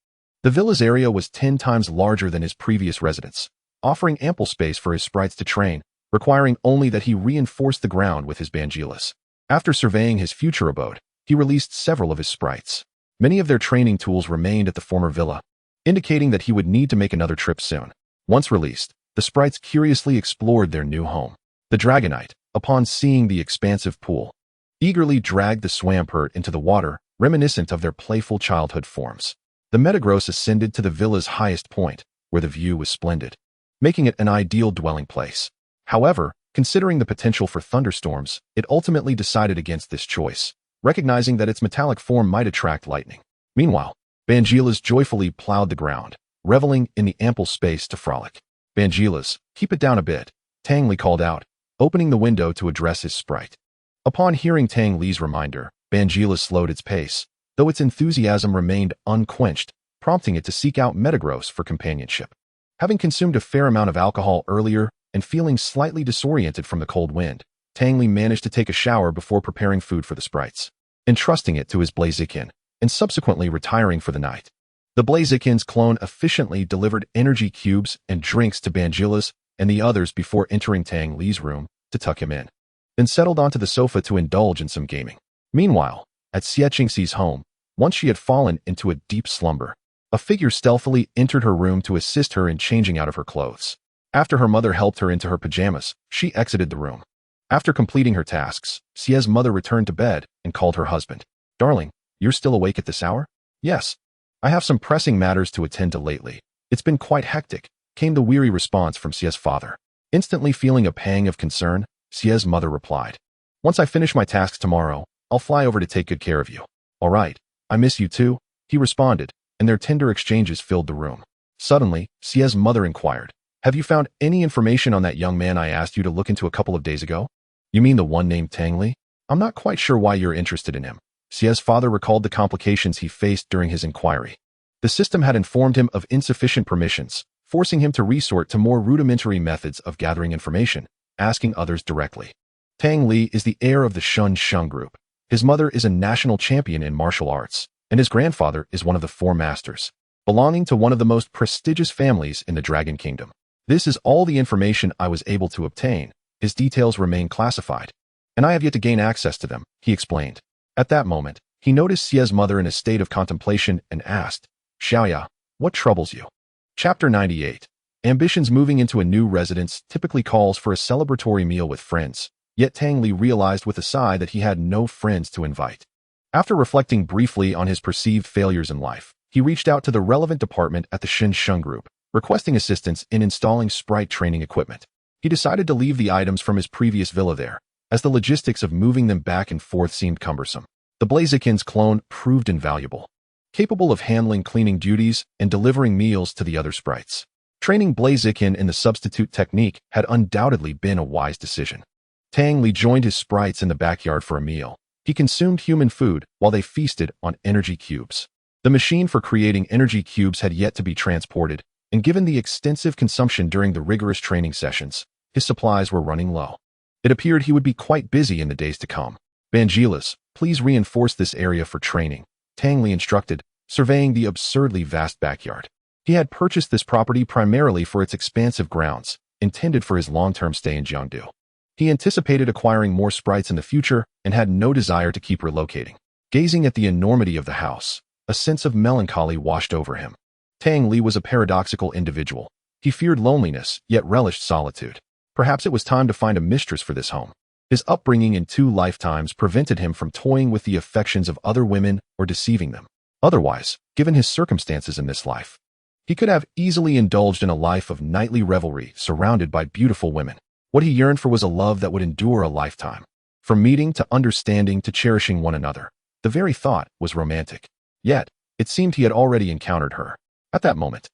The villa's area was 10 times larger than his previous residence, offering ample space for his sprites to train, requiring only that he reinforce the ground with his bangilas. After surveying his future abode, he released several of his sprites. Many of their training tools remained at the former villa, indicating that he would need to make another trip soon. Once released, the sprites curiously explored their new home. The Dragonite, upon seeing the expansive pool, eagerly dragged the Swampert into the water, reminiscent of their playful childhood forms. The Metagross ascended to the villa's highest point, where the view was splendid, making it an ideal dwelling place. However, considering the potential for thunderstorms, it ultimately decided against this choice, recognizing that its metallic form might attract lightning. Meanwhile, Bangilas joyfully plowed the ground, reveling in the ample space to frolic. Bangilas, keep it down a bit, Tang Li called out, opening the window to address his sprite. Upon hearing Tang Li's reminder, Bangilas slowed its pace, though its enthusiasm remained unquenched, prompting it to seek out Metagross for companionship. Having consumed a fair amount of alcohol earlier and feeling slightly disoriented from the cold wind, Tang Li managed to take a shower before preparing food for the sprites, entrusting it to his Blaziken, and subsequently retiring for the night. The Blaziken's clone efficiently delivered energy cubes and drinks to Bangilas and the others before entering Tang Li's room to tuck him in, then settled onto the sofa to indulge in some gaming. Meanwhile, at Xie Qingxi's home, once she had fallen into a deep slumber, a figure stealthily entered her room to assist her in changing out of her clothes. After her mother helped her into her pajamas, she exited the room. After completing her tasks, Xie's mother returned to bed and called her husband. "Darling, you're still awake at this hour?" "Yes. I have some pressing matters to attend to lately. It's been quite hectic," came the weary response from Xie's father. Instantly feeling a pang of concern, Xie's mother replied, "Once I finish my tasks tomorrow, I'll fly over to take good care of you." "All right, I miss you too," he responded, and their tender exchanges filled the room. Suddenly, Xie's mother inquired, "Have you found any information on that young man I asked you to look into a couple of days ago?" "You mean the one named Tang Li? I'm not quite sure why you're interested in him." Xie's father recalled the complications he faced during his inquiry. The system had informed him of insufficient permissions, forcing him to resort to more rudimentary methods of gathering information, asking others directly. Tang Li is the heir of the Shun Sheng group. His mother is a national champion in martial arts, and his grandfather is one of the four masters, belonging to one of the most prestigious families in the Dragon Kingdom. "This is all the information I was able to obtain. His details remain classified, and I have yet to gain access to them," he explained. At that moment, he noticed Xie's mother in a state of contemplation and asked, "Xiaoya, what troubles you?" Chapter 98. Ambitions. Moving into a new residence typically calls for a celebratory meal with friends, yet Tang Li realized with a sigh that he had no friends to invite. After reflecting briefly on his perceived failures in life, he reached out to the relevant department at the Shin Sheng Group, requesting assistance in installing sprite training equipment. He decided to leave the items from his previous villa there, as the logistics of moving them back and forth seemed cumbersome. The Blaziken's clone proved invaluable, capable of handling cleaning duties and delivering meals to the other sprites. Training Blaziken in the substitute technique had undoubtedly been a wise decision. Tang Li joined his sprites in the backyard for a meal. He consumed human food while they feasted on energy cubes. The machine for creating energy cubes had yet to be transported, and given the extensive consumption during the rigorous training sessions, his supplies were running low. It appeared he would be quite busy in the days to come. "Bangilas, please reinforce this area for training," Tang Li instructed, surveying the absurdly vast backyard. He had purchased this property primarily for its expansive grounds, intended for his long-term stay in Jiangdu. He anticipated acquiring more sprites in the future and had no desire to keep relocating. Gazing at the enormity of the house, a sense of melancholy washed over him. Tang Li was a paradoxical individual. He feared loneliness, yet relished solitude. Perhaps it was time to find a mistress for this home. His upbringing in 2 lifetimes prevented him from toying with the affections of other women or deceiving them. Otherwise, given his circumstances in this life, he could have easily indulged in a life of nightly revelry surrounded by beautiful women. What he yearned for was a love that would endure a lifetime. From meeting to understanding to cherishing one another, the very thought was romantic. Yet, it seemed he had already encountered her. At that moment,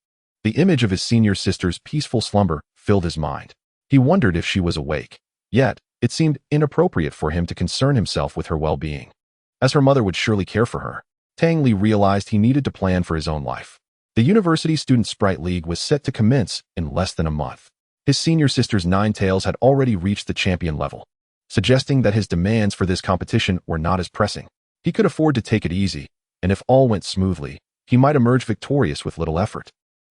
the image of his senior sister's peaceful slumber filled his mind. He wondered if she was awake. Yet, it seemed inappropriate for him to concern himself with her well-being, as her mother would surely care for her. Tang Li realized he needed to plan for his own life. The University Student Sprite League was set to commence in less than a month. His senior sister's Ninetales had already reached the champion level, suggesting that his demands for this competition were not as pressing. He could afford to take it easy, and if all went smoothly, he might emerge victorious with little effort.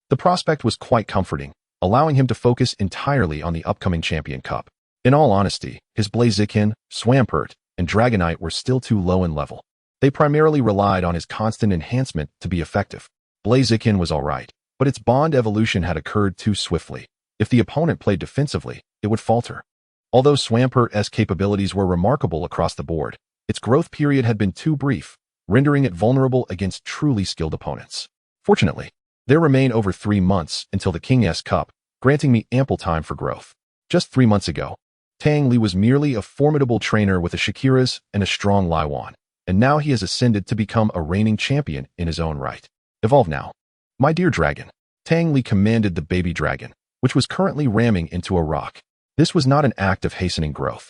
The prospect was quite comforting, allowing him to focus entirely on the upcoming Champion Cup. In all honesty, his Blaziken, Swampert, and Dragonite were still too low in level. They primarily relied on his constant enhancement to be effective. Blaziken was alright, but its bond evolution had occurred too swiftly. If the opponent played defensively, it would falter. Although Swampert's capabilities were remarkable across the board, its growth period had been too brief, rendering it vulnerable against truly skilled opponents. Fortunately, there remained over 3 months until the King's Cup, granting me ample time for growth. Just 3 months ago, Tang Li was merely a formidable trainer with a Shakiras and a strong Laiwan, and now he has ascended to become a reigning champion in his own right. Evolve now. My dear dragon, Tang Li commanded the baby dragon, which was currently ramming into a rock. This was not an act of hastening growth,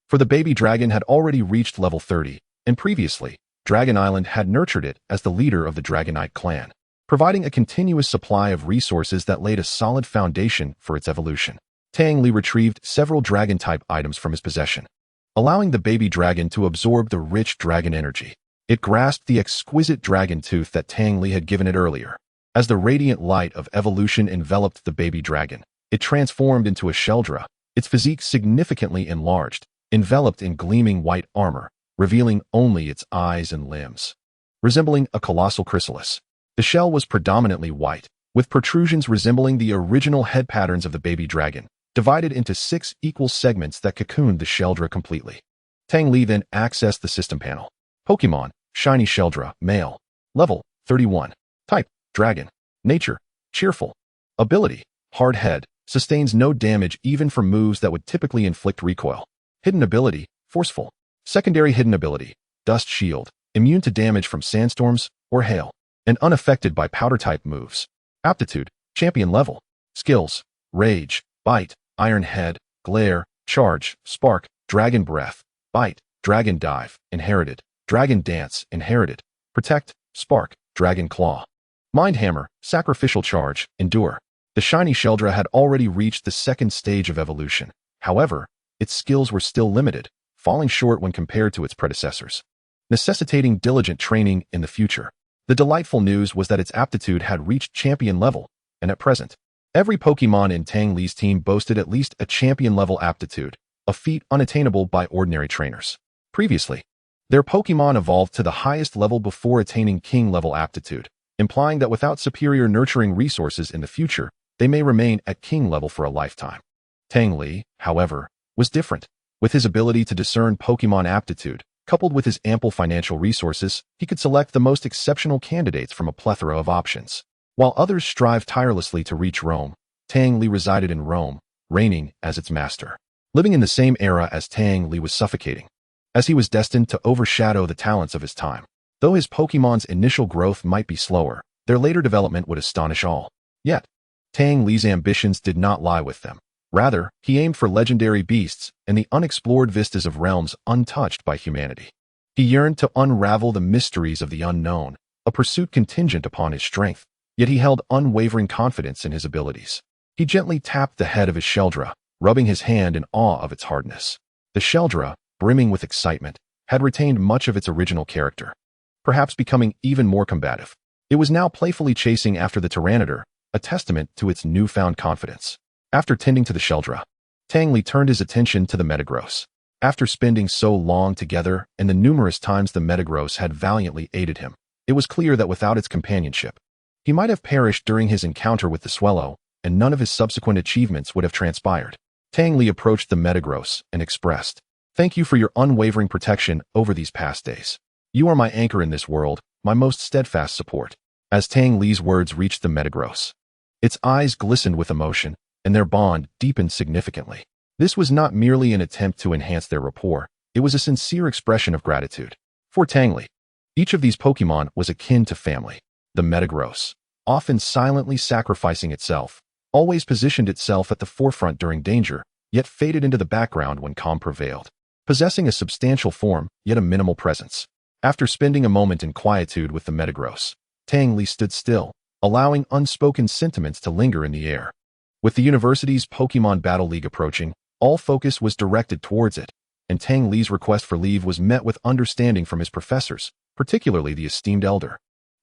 for the baby dragon had already reached level 30, and previously, Dragon Island had nurtured it as the leader of the Dragonite clan, providing a continuous supply of resources that laid a solid foundation for its evolution. Tang Li retrieved several dragon-type items from his possession, allowing the baby dragon to absorb the rich dragon energy. It grasped the exquisite dragon tooth that Tang Li had given it earlier. As the radiant light of evolution enveloped the baby dragon, it transformed into a Sheldra, its physique significantly enlarged, enveloped in gleaming white armor, revealing only its eyes and limbs. Resembling a colossal chrysalis, the shell was predominantly white, with protrusions resembling the original head patterns of the baby dragon, divided into 6 equal segments that cocooned the Sheldra completely. Tang Li then accessed the system panel. Pokémon, Shiny Sheldra, Male. Level, 31. Type, Dragon. Nature, Cheerful. Ability, Hard Head, sustains no damage even from moves that would typically inflict recoil. Hidden ability, Forceful. Secondary hidden ability, Dust Shield, immune to damage from sandstorms or hail, and unaffected by powder-type moves. Aptitude, Champion level. Skills, Rage, Bite, Iron Head, Glare, Charge, Spark, Dragon Breath, Bite, Dragon Dive, Inherited, Dragon Dance, Inherited, Protect, Spark, Dragon Claw. Mind Hammer, Sacrificial Charge, Endure. The shiny Sheldra had already reached the second stage of evolution. However, its skills were still limited, falling short when compared to its predecessors, necessitating diligent training in the future. The delightful news was that its aptitude had reached champion level, and at present, every Pokémon in Tang Li's team boasted at least a champion-level aptitude, a feat unattainable by ordinary trainers. Previously, their Pokémon evolved to the highest level before attaining king-level aptitude, implying that without superior nurturing resources in the future, they may remain at king level for a lifetime. Tang Li, however, was different. With his ability to discern Pokémon aptitude, coupled with his ample financial resources, he could select the most exceptional candidates from a plethora of options. While others strived tirelessly to reach Rome, Tang Li resided in Rome, reigning as its master. Living in the same era as Tang Li was suffocating, as he was destined to overshadow the talents of his time. Though his Pokémon's initial growth might be slower, their later development would astonish all. Yet, Tang Li's ambitions did not lie with them. Rather, he aimed for legendary beasts and the unexplored vistas of realms untouched by humanity. He yearned to unravel the mysteries of the unknown, a pursuit contingent upon his strength, yet he held unwavering confidence in his abilities. He gently tapped the head of his Sheldra, rubbing his hand in awe of its hardness. The Sheldra, brimming with excitement, had retained much of its original character, perhaps becoming even more combative. It was now playfully chasing after the Tyranitar, a testament to its newfound confidence. After tending to the Sheldra, Tang Li turned his attention to the Metagross. After spending so long together and the numerous times the Metagross had valiantly aided him, it was clear that without its companionship, he might have perished during his encounter with the Swellow, and none of his subsequent achievements would have transpired. Tang Li approached the Metagross and expressed, "Thank you for your unwavering protection over these past days. You are my anchor in this world, my most steadfast support." As Tang Li's words reached the Metagross, its eyes glistened with emotion, and their bond deepened significantly. This was not merely an attempt to enhance their rapport, it was a sincere expression of gratitude. For Tang Li, each of these Pokémon was akin to family. The Metagross, often silently sacrificing itself, always positioned itself at the forefront during danger, yet faded into the background when calm prevailed. Possessing a substantial form, yet a minimal presence. After spending a moment in quietude with the Metagross, Tang Li stood still, allowing unspoken sentiments to linger in the air. With the university's Pokémon Battle League approaching, all focus was directed towards it, and Tang Li's request for leave was met with understanding from his professors, particularly the esteemed elder,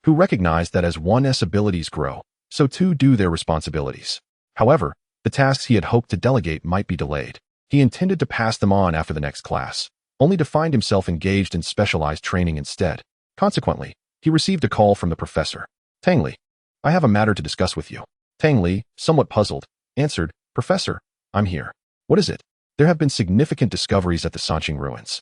who recognized that as one's abilities grow, so too do their responsibilities. However, the tasks he had hoped to delegate might be delayed. He intended to pass them on after the next class, only to find himself engaged in specialized training instead. Consequently, he received a call from the professor. "Tang Li, I have a matter to discuss with you." Tang Li, somewhat puzzled, answered, "Professor, I'm here." "What is it?" "There have been significant discoveries at the Sanqing ruins.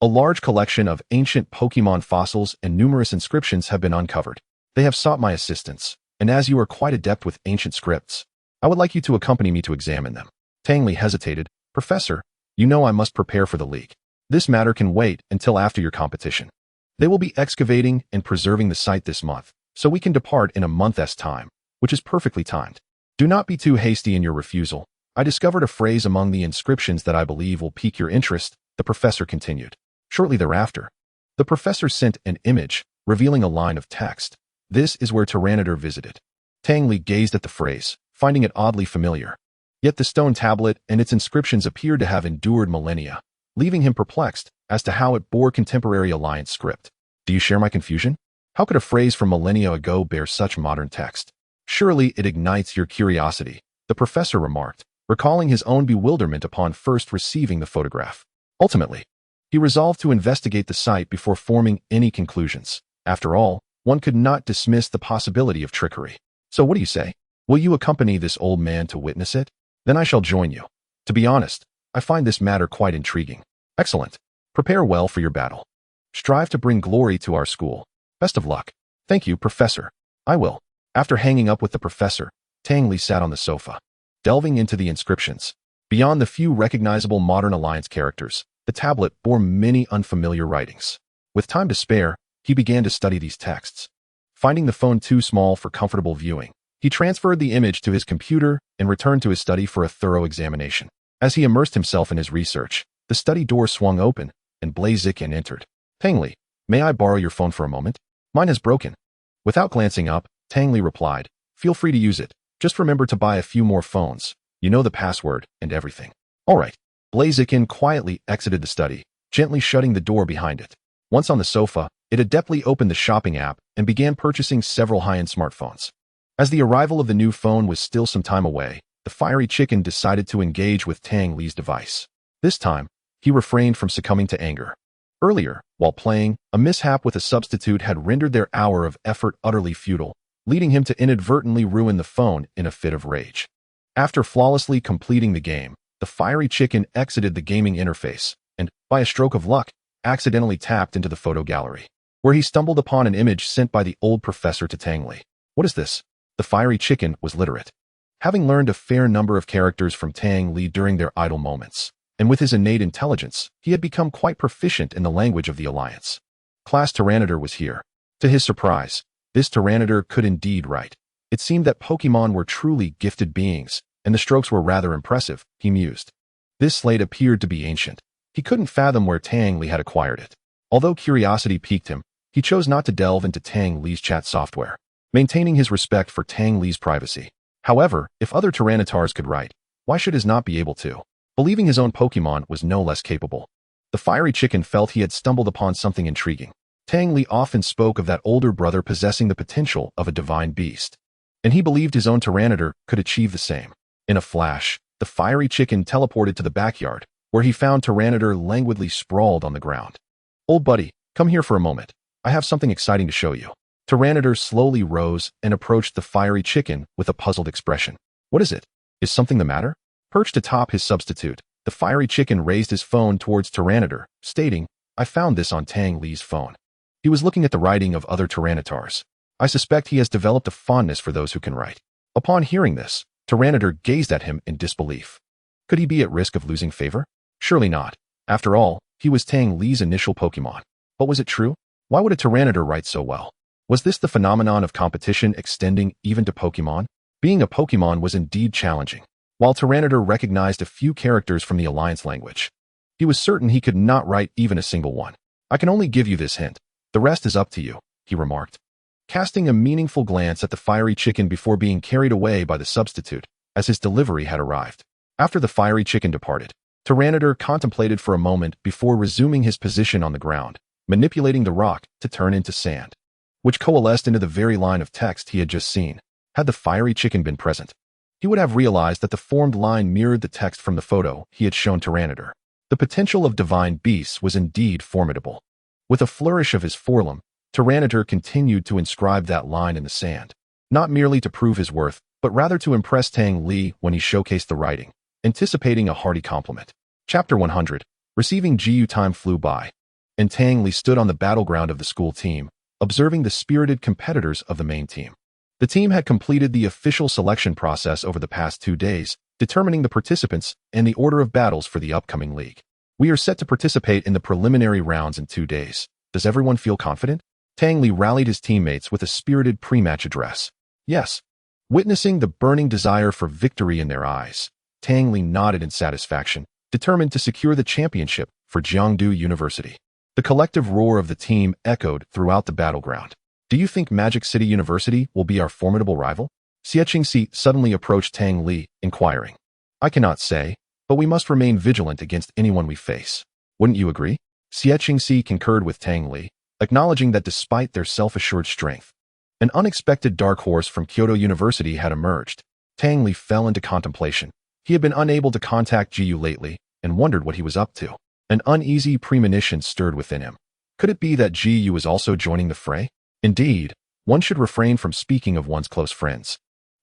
A large collection of ancient Pokémon fossils and numerous inscriptions have been uncovered. They have sought my assistance, and as you are quite adept with ancient scripts, I would like you to accompany me to examine them." Tang Li hesitated. "Professor, you know I must prepare for the league. This matter can wait until after your competition. They will be excavating and preserving the site this month, so we can depart in a month's time, which is perfectly timed." Do not be too hasty in your refusal. I discovered a phrase among the inscriptions that I believe will pique your interest, the professor continued. Shortly thereafter, the professor sent an image, revealing a line of text. This is where Tyranitar visited. Tang Li gazed at the phrase, finding it oddly familiar. Yet the stone tablet and its inscriptions appeared to have endured millennia, leaving him perplexed as to how it bore contemporary Alliance script. Do you share my confusion? How could a phrase from millennia ago bear such modern text? Surely it ignites your curiosity, the professor remarked, recalling his own bewilderment upon first receiving the photograph. Ultimately, he resolved to investigate the site before forming any conclusions. After all, one could not dismiss the possibility of trickery. So what do you say? Will you accompany this old man to witness it? Then I shall join you. To be honest, I find this matter quite intriguing. Excellent. Prepare well for your battle. Strive to bring glory to our school. Best of luck. Thank you, Professor. I will. After hanging up with the professor, Tang Li sat on the sofa, delving into the inscriptions. Beyond the few recognizable modern Alliance characters, the tablet bore many unfamiliar writings. With time to spare, he began to study these texts. Finding the phone too small for comfortable viewing, he transferred the image to his computer and returned to his study for a thorough examination. As he immersed himself in his research, the study door swung open, and Blaziken entered. Tang Li, may I borrow your phone for a moment? Mine has broken. Without glancing up, Tang Li replied, feel free to use it. Just remember to buy a few more phones. You know the password and everything. All right. Blaziken quietly exited the study, gently shutting the door behind it. Once on the sofa, it adeptly opened the shopping app and began purchasing several high-end smartphones. As the arrival of the new phone was still some time away, the fiery chicken decided to engage with Tang Li's device. This time, he refrained from succumbing to anger. Earlier, while playing, a mishap with a substitute had rendered their hour of effort utterly futile, leading him to inadvertently ruin the phone in a fit of rage. After flawlessly completing the game, the fiery chicken exited the gaming interface and, by a stroke of luck, accidentally tapped into the photo gallery, where he stumbled upon an image sent by the old professor to Tang Li. What is this? The fiery chicken was literate. Having learned a fair number of characters from Tang Li during their idle moments, and with his innate intelligence, he had become quite proficient in the language of the Alliance. Class Tyranitar was here. To his surprise, this Tyranitar could indeed write. It seemed that Pokémon were truly gifted beings, and the strokes were rather impressive, he mused. This slate appeared to be ancient. He couldn't fathom where Tang Li had acquired it. Although curiosity piqued him, he chose not to delve into Tang Li's chat software, maintaining his respect for Tang Li's privacy. However, if other Tyranitars could write, why should his not be able to? Believing his own Pokémon was no less capable, the fiery chicken felt he had stumbled upon something intriguing. Tang Li often spoke of that older brother possessing the potential of a divine beast, and he believed his own Tyranitar could achieve the same. In a flash, the fiery chicken teleported to the backyard, where he found Tyranitar languidly sprawled on the ground. Old buddy, come here for a moment. I have something exciting to show you. Tyranitar slowly rose and approached the fiery chicken with a puzzled expression. What is it? Is something the matter? Perched atop his substitute, the fiery chicken raised his phone towards Tyranitar, stating, I found this on Tang Li's phone. He was looking at the writing of other Tyranitars. I suspect he has developed a fondness for those who can write. Upon hearing this, Tyranitar gazed at him in disbelief. Could he be at risk of losing favor? Surely not. After all, he was Tang Li's initial Pokémon. But was it true? Why would a Tyranitar write so well? Was this the phenomenon of competition extending even to Pokémon? Being a Pokémon was indeed challenging. While Tyranitar recognized a few characters from the Alliance language, he was certain he could not write even a single one. I can only give you this hint. The rest is up to you, he remarked, casting a meaningful glance at the fiery chicken before being carried away by the substitute, as his delivery had arrived. After the fiery chicken departed, Tyranitar contemplated for a moment before resuming his position on the ground, manipulating the rock to turn into sand, which coalesced into the very line of text he had just seen. Had the fiery chicken been present, he would have realized that the formed line mirrored the text from the photo he had shown Tyranitar. The potential of divine beasts was indeed formidable. With a flourish of his forelimb, Tyranitar continued to inscribe that line in the sand, not merely to prove his worth, but rather to impress Tang Li when he showcased the writing, anticipating a hearty compliment. Chapter 100. Receiving GU time flew by, and Tang Li stood on the battleground of the school team, observing the spirited competitors of the main team. The team had completed the official selection process over the past 2 days, determining the participants and the order of battles for the upcoming league. We are set to participate in the preliminary rounds in 2 days. Does everyone feel confident? Tang Li rallied his teammates with a spirited pre-match address. Yes. Witnessing the burning desire for victory in their eyes, Tang Li nodded in satisfaction, determined to secure the championship for Jiangdu University. The collective roar of the team echoed throughout the battleground. Do you think Magic City University will be our formidable rival? Xie suddenly approached Tang Li, inquiring. I cannot say, but we must remain vigilant against anyone we face. Wouldn't you agree? Xie concurred with Tang Li, acknowledging that despite their self-assured strength, an unexpected dark horse from Kyoto University had emerged. Tang Li fell into contemplation. He had been unable to contact Jiyu lately and wondered what he was up to. An uneasy premonition stirred within him. Could it be that Jiyu was also joining the fray? Indeed, one should refrain from speaking of one's close friends.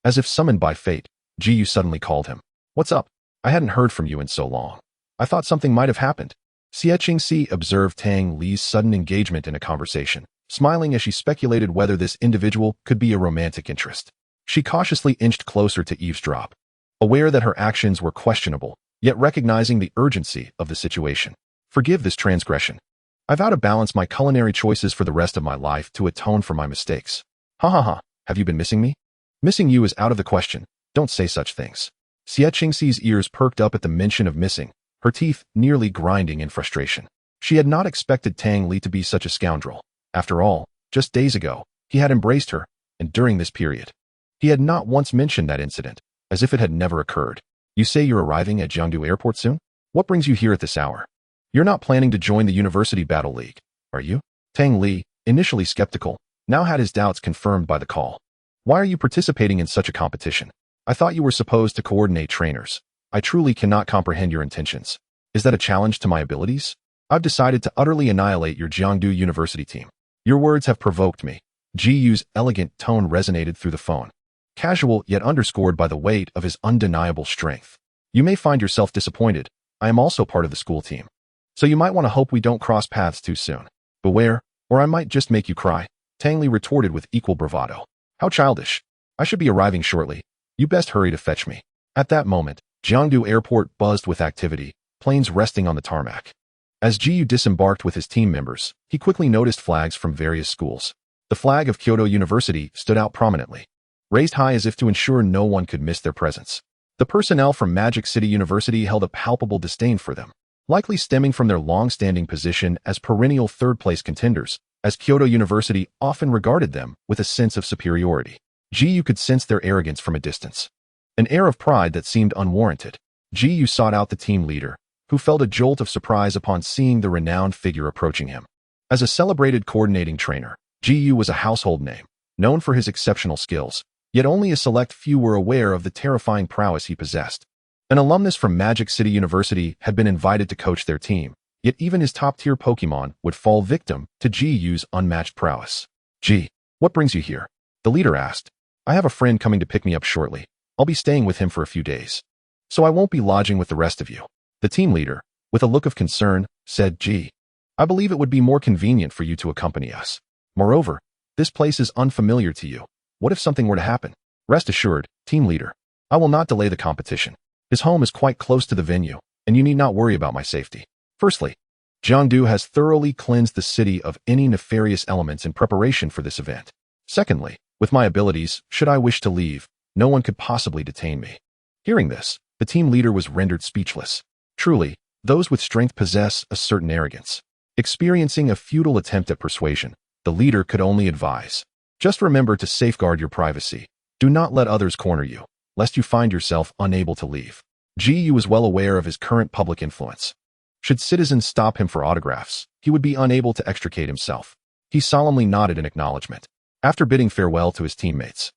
As if summoned by fate, Jiyu suddenly called him. What's up? I hadn't heard from you in so long. I thought something might have happened. Xie observed Tang Li's sudden engagement in a conversation, smiling as she speculated whether this individual could be a romantic interest. She cautiously inched closer to eavesdrop, aware that her actions were questionable, yet recognizing the urgency of the situation. Forgive this transgression. I vow to balance my culinary choices for the rest of my life to atone for my mistakes. Ha ha ha, have you been missing me? Missing you is out of the question. Don't say such things. Xie's ears perked up at the mention of missing, her teeth nearly grinding in frustration. She had not expected Tang Li to be such a scoundrel. After all, just days ago, he had embraced her, and during this period, he had not once mentioned that incident, as if it had never occurred. You say you're arriving at Jiangdu Airport soon? What brings you here at this hour? You're not planning to join the University Battle League, are you? Tang Li, initially skeptical, now had his doubts confirmed by the call. Why are you participating in such a competition? I thought you were supposed to coordinate trainers. I truly cannot comprehend your intentions. Is that a challenge to my abilities? I've decided to utterly annihilate your Jiangdu University team. Your words have provoked me. Jiyu's elegant tone resonated through the phone, casual yet underscored by the weight of his undeniable strength. You may find yourself disappointed. I am also part of the school team. So you might want to hope we don't cross paths too soon. Beware, or I might just make you cry. Tang Li retorted with equal bravado. How childish. I should be arriving shortly. You best hurry to fetch me. At that moment, Jiangdu Airport buzzed with activity, planes resting on the tarmac. As Jiyu disembarked with his team members, he quickly noticed flags from various schools. The flag of Kyoto University stood out prominently, raised high as if to ensure no one could miss their presence. The personnel from Magic City University held a palpable disdain for them, likely stemming from their long-standing position as perennial third-place contenders, as Kyoto University often regarded them with a sense of superiority. Jiyu could sense their arrogance from a distance, an air of pride that seemed unwarranted. Jiyu sought out the team leader, who felt a jolt of surprise upon seeing the renowned figure approaching him. As a celebrated coordinating trainer, Jiyu was a household name, known for his exceptional skills, yet only a select few were aware of the terrifying prowess he possessed. An alumnus from Magic City University had been invited to coach their team, yet even his top-tier Pokémon would fall victim to Jiyu's unmatched prowess. Ji, what brings you here? The leader asked. I have a friend coming to pick me up shortly. I'll be staying with him for a few days, so I won't be lodging with the rest of you. The team leader, with a look of concern, said, Ji, I believe it would be more convenient for you to accompany us. Moreover, this place is unfamiliar to you. What if something were to happen? Rest assured, team leader, I will not delay the competition. His home is quite close to the venue, and you need not worry about my safety. Firstly, Jiangdu has thoroughly cleansed the city of any nefarious elements in preparation for this event. Secondly, with my abilities, should I wish to leave, no one could possibly detain me. Hearing this, the team leader was rendered speechless. Truly, those with strength possess a certain arrogance. Experiencing a futile attempt at persuasion, the leader could only advise. Just remember to safeguard your privacy. Do not let others corner you, lest you find yourself unable to leave. Jiyu was well aware of his current public influence. Should citizens stop him for autographs, he would be unable to extricate himself. He solemnly nodded in acknowledgement. After bidding farewell to his teammates,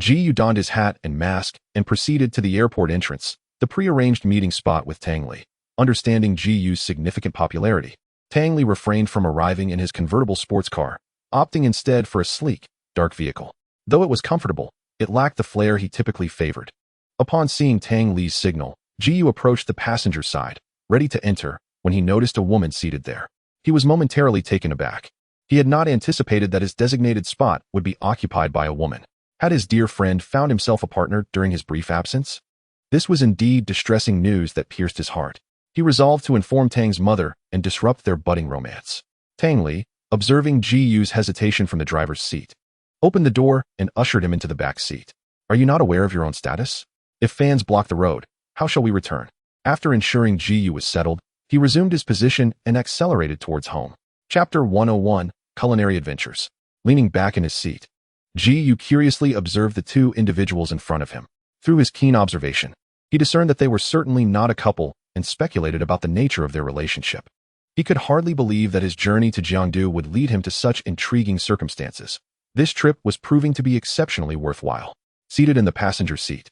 Jiyu donned his hat and mask and proceeded to the airport entrance, the pre-arranged meeting spot with Tang Li. Understanding Jiyu's significant popularity, Tang Li refrained from arriving in his convertible sports car, opting instead for a sleek, dark vehicle. Though it was comfortable, it lacked the flair he typically favored. Upon seeing Tang Li's signal, Jiyu approached the passenger side, ready to enter, when he noticed a woman seated there. He was momentarily taken aback. He had not anticipated that his designated spot would be occupied by a woman. Had his dear friend found himself a partner during his brief absence? This was indeed distressing news that pierced his heart. He resolved to inform Tang's mother and disrupt their budding romance. Tang Li, observing Jiyu's hesitation from the driver's seat, opened the door and ushered him into the back seat. Are you not aware of your own status? If fans block the road, how shall we return? After ensuring Ji Yu was settled, he resumed his position and accelerated towards home. Chapter 101, Culinary Adventures. Leaning back in his seat, Ji Yu curiously observed the two individuals in front of him. Through his keen observation, he discerned that they were certainly not a couple and speculated about the nature of their relationship. He could hardly believe that his journey to Jiangdu would lead him to such intriguing circumstances. This trip was proving to be exceptionally worthwhile. Seated in the passenger seat,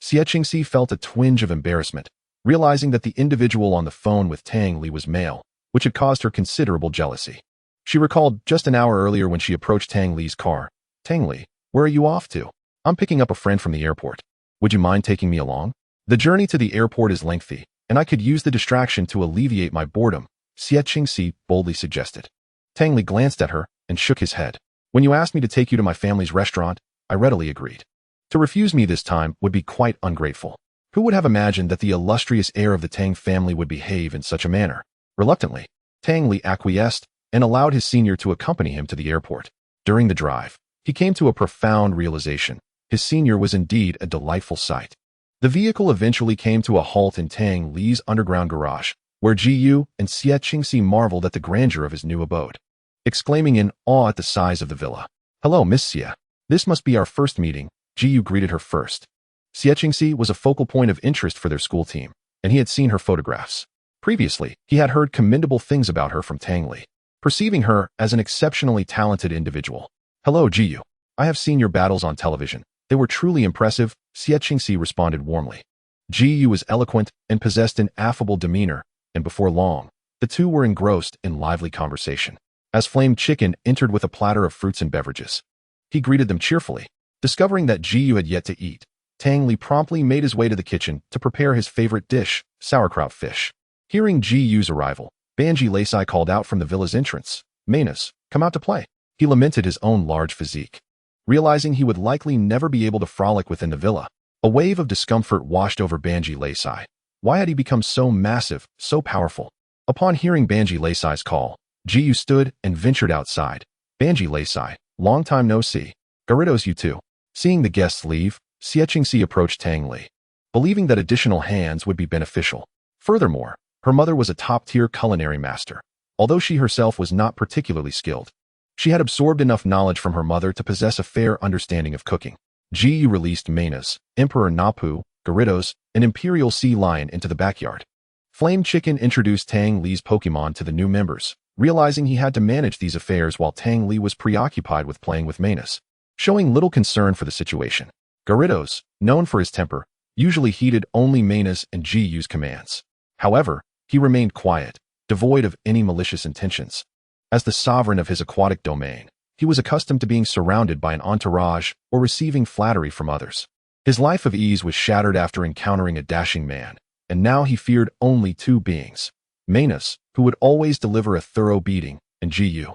Xie Qingxi felt a twinge of embarrassment, realizing that the individual on the phone with Tang Li was male, which had caused her considerable jealousy. She recalled just an hour earlier when she approached Tang Li's car. "Tang Li, where are you off to?" "I'm picking up a friend from the airport. Would you mind taking me along? The journey to the airport is lengthy, and I could use the distraction to alleviate my boredom," Xie Qingxi boldly suggested. Tang Li glanced at her and shook his head. "When you asked me to take you to my family's restaurant, I readily agreed. To refuse me this time would be quite ungrateful. Who would have imagined that the illustrious heir of the Tang family would behave in such a manner?" Reluctantly, Tang Li acquiesced and allowed his senior to accompany him to the airport. During the drive, he came to a profound realization. His senior was indeed a delightful sight. The vehicle eventually came to a halt in Tang Li's underground garage, where Ji Yu and Xie Qingxi marveled at the grandeur of his new abode, exclaiming in awe at the size of the villa. "Hello, Miss Xie. This must be our first meeting," Ji Yu greeted her first. Xie Qingxi was a focal point of interest for their school team, and he had seen her photographs. Previously, he had heard commendable things about her from Tang Li, perceiving her as an exceptionally talented individual. "Hello, Ji Yu. I have seen your battles on television. They were truly impressive," Xie Qingxi responded warmly. Ji Yu was eloquent and possessed an affable demeanor, and before long, the two were engrossed in lively conversation. As Flame Chicken entered with a platter of fruits and beverages, he greeted them cheerfully. Discovering that Ji Yu had yet to eat, Tang Li promptly made his way to the kitchen to prepare his favorite dish, sauerkraut fish. Hearing Ji Yu's arrival, Banji Laisai called out from the villa's entrance, "Manus, come out to play." He lamented his own large physique. Realizing he would likely never be able to frolic within the villa, a wave of discomfort washed over Banji Laisai. Why had he become so massive, so powerful? Upon hearing Banji Laisai's call, Ji Yu stood and ventured outside. "Banji Laisai, long time no see. Garridos, you too." Seeing the guests leave, Xie Qingxi approached Tang Li, believing that additional hands would be beneficial. Furthermore, her mother was a top-tier culinary master, although she herself was not particularly skilled. She had absorbed enough knowledge from her mother to possess a fair understanding of cooking. Ji Yu released Manus, Emperor Napu, Garridos, an imperial sea lion into the backyard. Flame Chicken introduced Tang Li's Pokémon to the new members, realizing he had to manage these affairs while Tang Li was preoccupied with playing with Manus. Showing little concern for the situation, Garridos, known for his temper, usually heeded only Manus and Ji Yu's commands. However, he remained quiet, devoid of any malicious intentions. As the sovereign of his aquatic domain, he was accustomed to being surrounded by an entourage or receiving flattery from others. His life of ease was shattered after encountering a dashing man, and now he feared only two beings: Manus, who would always deliver a thorough beating, and Ji Yu,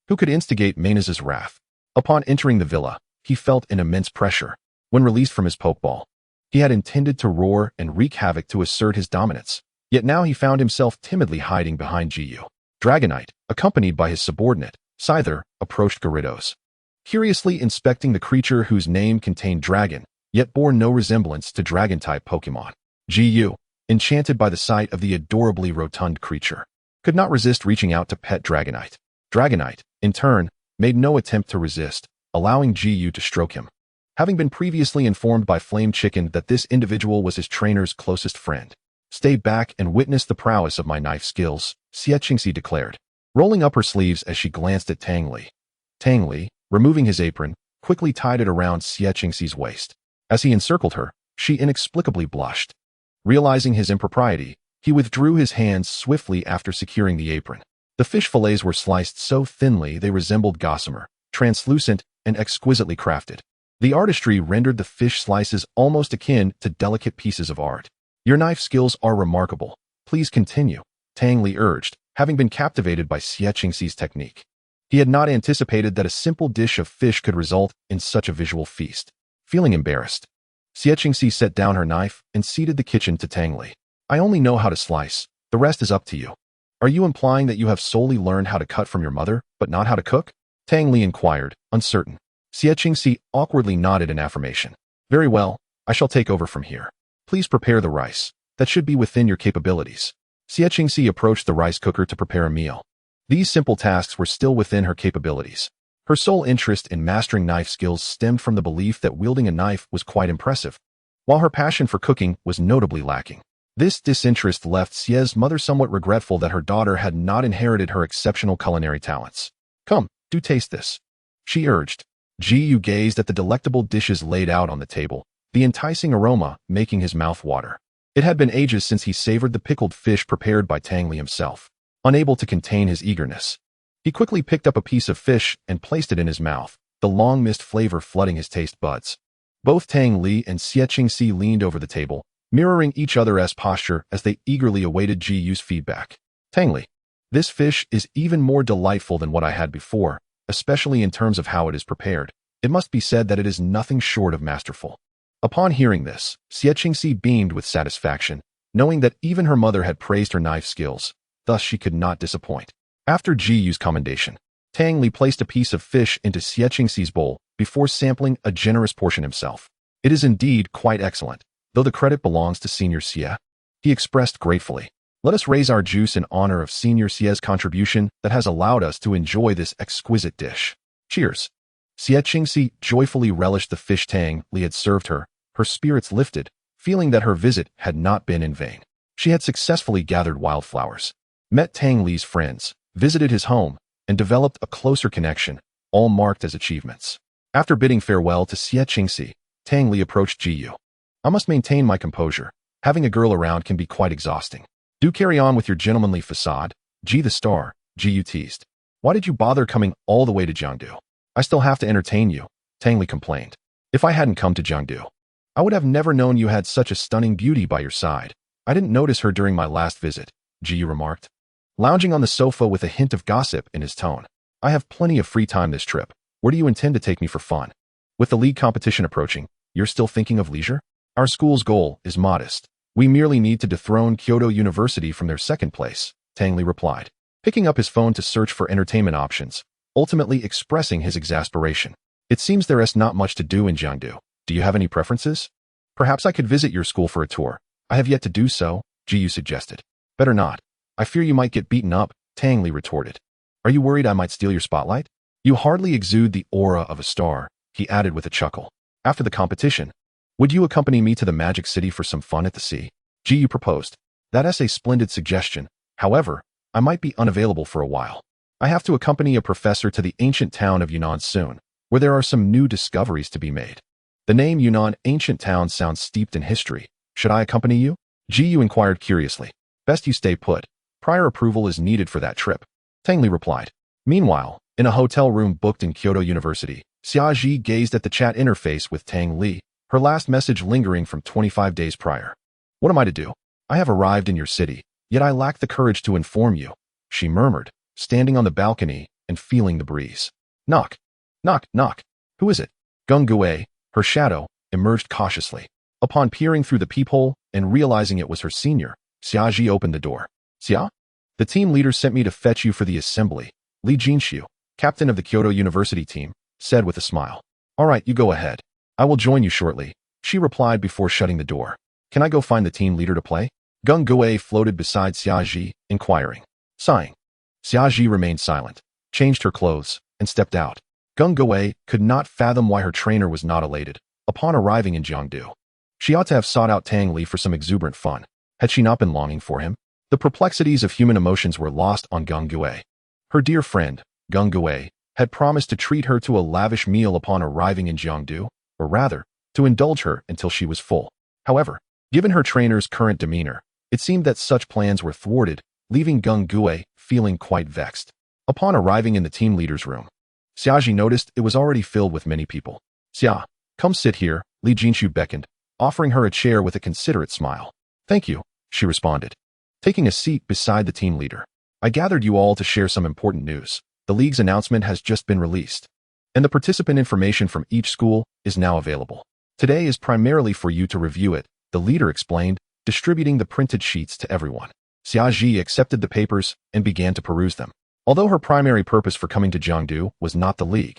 who could instigate Manus's wrath. Upon entering the villa, he felt an immense pressure. When released from his Pokeball, he had intended to roar and wreak havoc to assert his dominance, yet now he found himself timidly hiding behind Ji Yu. Dragonite, accompanied by his subordinate, Scyther, approached Garridos, curiously inspecting the creature whose name contained dragon, yet bore no resemblance to dragon-type Pokemon. Ji Yu, enchanted by the sight of the adorably rotund creature, could not resist reaching out to pet Dragonite. Dragonite, in turn, made no attempt to resist, allowing Ji Yu to stroke him. Having been previously informed by Flame Chicken that this individual was his trainer's closest friend, "Stay back and witness the prowess of my knife skills," Xie Qingxi declared, rolling up her sleeves as she glanced at Tang Li. Tang Li, removing his apron, quickly tied it around Xie Qingxi's waist. As he encircled her, she inexplicably blushed. Realizing his impropriety, he withdrew his hands swiftly after securing the apron. The fish fillets were sliced so thinly they resembled gossamer, translucent and exquisitely crafted. The artistry rendered the fish slices almost akin to delicate pieces of art. "Your knife skills are remarkable. Please continue," Tang Li urged, having been captivated by Xie Qingxi's technique. He had not anticipated that a simple dish of fish could result in such a visual feast. Feeling embarrassed, Xie Qingxi set down her knife and ceded the kitchen to Tang Li. "I only know how to slice. The rest is up to you." "Are you implying that you have solely learned how to cut from your mother, but not how to cook?" Tang Li inquired, uncertain. Xie Qingxi awkwardly nodded in affirmation. Very well, I shall take over from here. Please prepare the rice. That should be within your capabilities. Xie Qingxi approached the rice cooker to prepare a meal. These simple tasks were still within her capabilities. Her sole interest in mastering knife skills stemmed from the belief that wielding a knife was quite impressive, while her passion for cooking was notably lacking. This disinterest left Xie's mother somewhat regretful that her daughter had not inherited her exceptional culinary talents. Come, do taste this, she urged. Ji Yu gazed at the delectable dishes laid out on the table, the enticing aroma making his mouth water. It had been ages since he savored the pickled fish prepared by Tang Li himself. Unable to contain his eagerness, he quickly picked up a piece of fish and placed it in his mouth, the long-missed flavor flooding his taste buds. Both Tang Li and Xie Qingxi leaned over the table, mirroring each other's posture as they eagerly awaited Ji Yu's feedback. Tang Li, this fish is even more delightful than what I had before, especially in terms of how it is prepared. It must be said that it is nothing short of masterful. Upon hearing this, Xie Qingxi beamed with satisfaction, knowing that even her mother had praised her knife skills, thus she could not disappoint. After Ji Yu's commendation, Tang Li placed a piece of fish into Xie Qingxi's bowl before sampling a generous portion himself. It is indeed quite excellent, though the credit belongs to Senior Xie, he expressed gratefully. Let us raise our juice in honor of Senior Xie's contribution that has allowed us to enjoy this exquisite dish. Cheers. Xie Qingxi joyfully relished the fish Tang Li had served her, her spirits lifted, feeling that her visit had not been in vain. She had successfully gathered wildflowers, met Tang Li's friends, visited his home, and developed a closer connection, all marked as achievements. After bidding farewell to Xie Qingxi, Tang Li approached Ji Yu. I must maintain my composure. Having a girl around can be quite exhausting. Do carry on with your gentlemanly facade, Ji the star, Ji Yu teased. Why did you bother coming all the way to Jiangdu? I still have to entertain you, Tang Li complained. If I hadn't come to Jiangdu, I would have never known you had such a stunning beauty by your side. I didn't notice her during my last visit, Ji Yu remarked, lounging on the sofa with a hint of gossip in his tone. I have plenty of free time this trip. Where do you intend to take me for fun? With the league competition approaching, you're still thinking of leisure? Our school's goal is modest. We merely need to dethrone Kyoto University from their second place, Tang Li replied, picking up his phone to search for entertainment options, ultimately expressing his exasperation. It seems there is not much to do in Jiangdu. Do you have any preferences? Perhaps I could visit your school for a tour. I have yet to do so, Ji Yu suggested. Better not. I fear you might get beaten up, Tang Li retorted. Are you worried I might steal your spotlight? You hardly exude the aura of a star, he added with a chuckle. After the competition, would you accompany me to the Magic City for some fun at the sea? Ji Yu proposed. That is a splendid suggestion. However, I might be unavailable for a while. I have to accompany a professor to the ancient town of Yunnan soon, where there are some new discoveries to be made. The name Yunnan ancient town sounds steeped in history. Should I accompany you? Ji Yu inquired curiously. Best you stay put. Prior approval is needed for that trip, Tang Li replied. Meanwhile, in a hotel room booked in Kyoto University, Xia Ji gazed at the chat interface with Tang Li, her last message lingering from 25 days prior. What am I to do? I have arrived in your city, yet I lack the courage to inform you, she murmured, standing on the balcony and feeling the breeze. Knock. Knock, knock. Who is it? Gung Gue, her shadow, emerged cautiously. Upon peering through the peephole and realizing it was her senior, Xia Ji opened the door. Xia? The team leader sent me to fetch you for the assembly, Li Jinxiu, captain of the Kyoto University team, said with a smile. All right, you go ahead. I will join you shortly, she replied before shutting the door. Can I go find the team leader to play? Gung Gue floated beside Xia Ji, inquiring. Sighing. Xia Ji remained silent, changed her clothes, and stepped out. Gung Gue could not fathom why her trainer was not elated. Upon arriving in Jiangdu, she ought to have sought out Tang Li for some exuberant fun. Had she not been longing for him? The perplexities of human emotions were lost on Gung Gue. Her dear friend, Gung Gue, had promised to treat her to a lavish meal upon arriving in Jiangdu, or rather, to indulge her until she was full. However, given her trainer's current demeanor, it seemed that such plans were thwarted, leaving Gung Gue feeling quite vexed. Upon arriving in the team leader's room, Xia Ji noticed it was already filled with many people. Xia, come sit here, Li Jinxiu beckoned, offering her a chair with a considerate smile. Thank you, she responded, taking a seat beside the team leader. I gathered you all to share some important news. The league's announcement has just been released, and the participant information from each school is now available. Today is primarily for you to review it, the leader explained, distributing the printed sheets to everyone. Xia Ji accepted the papers and began to peruse them. Although her primary purpose for coming to Jiangdu was not the league,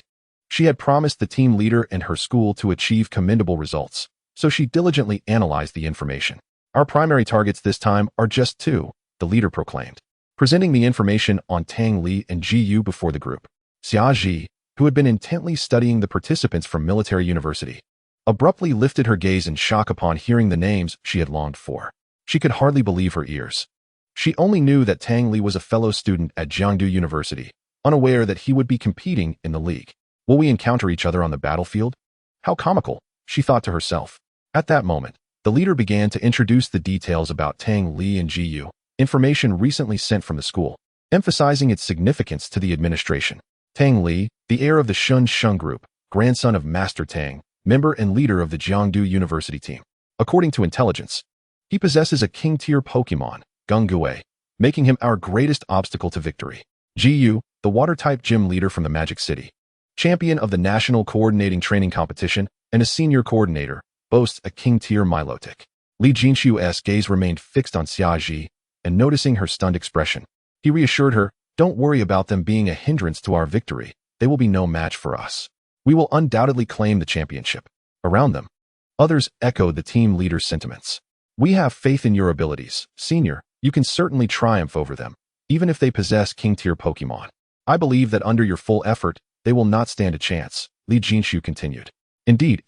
She had promised the team leader and her school to achieve commendable results, so she diligently analyzed the information. Our primary targets this time are just two, the leader proclaimed, presenting the information on Tang Li and Ji before the group. Xia Ji, who had been intently studying the participants from military university, abruptly lifted her gaze in shock upon hearing the names she had longed for. She could hardly believe her ears. She only knew that Tang Li was a fellow student at Jiangdu University, unaware that he would be competing in the league. Will we encounter each other on the battlefield? How comical, she thought to herself. At that moment, the leader began to introduce the details about Tang Li and Ji, information recently sent from the school, emphasizing its significance to the administration. Tang Li, the heir of the Shun group, grandson of Master Tang, member and leader of the Jiangdu University team. According to intelligence, he possesses a king-tier Pokémon, Gungui, making him our greatest obstacle to victory. Ji, the water-type gym leader from the Magic City, champion of the National Coordinating Training Competition and a senior coordinator, boasts a king-tier Milotic. Li Jinxiu's gaze remained fixed on Xia Ji, and noticing her stunned expression, he reassured her, "Don't worry about them being a hindrance to our victory. They will be no match for us. We will undoubtedly claim the championship." Around them, others echoed the team leader's sentiments. "We have faith in your abilities, senior. You can certainly triumph over them, even if they possess king-tier Pokémon. I believe that under your full effort, they will not stand a chance," Li Jinxiu continued. Indeed.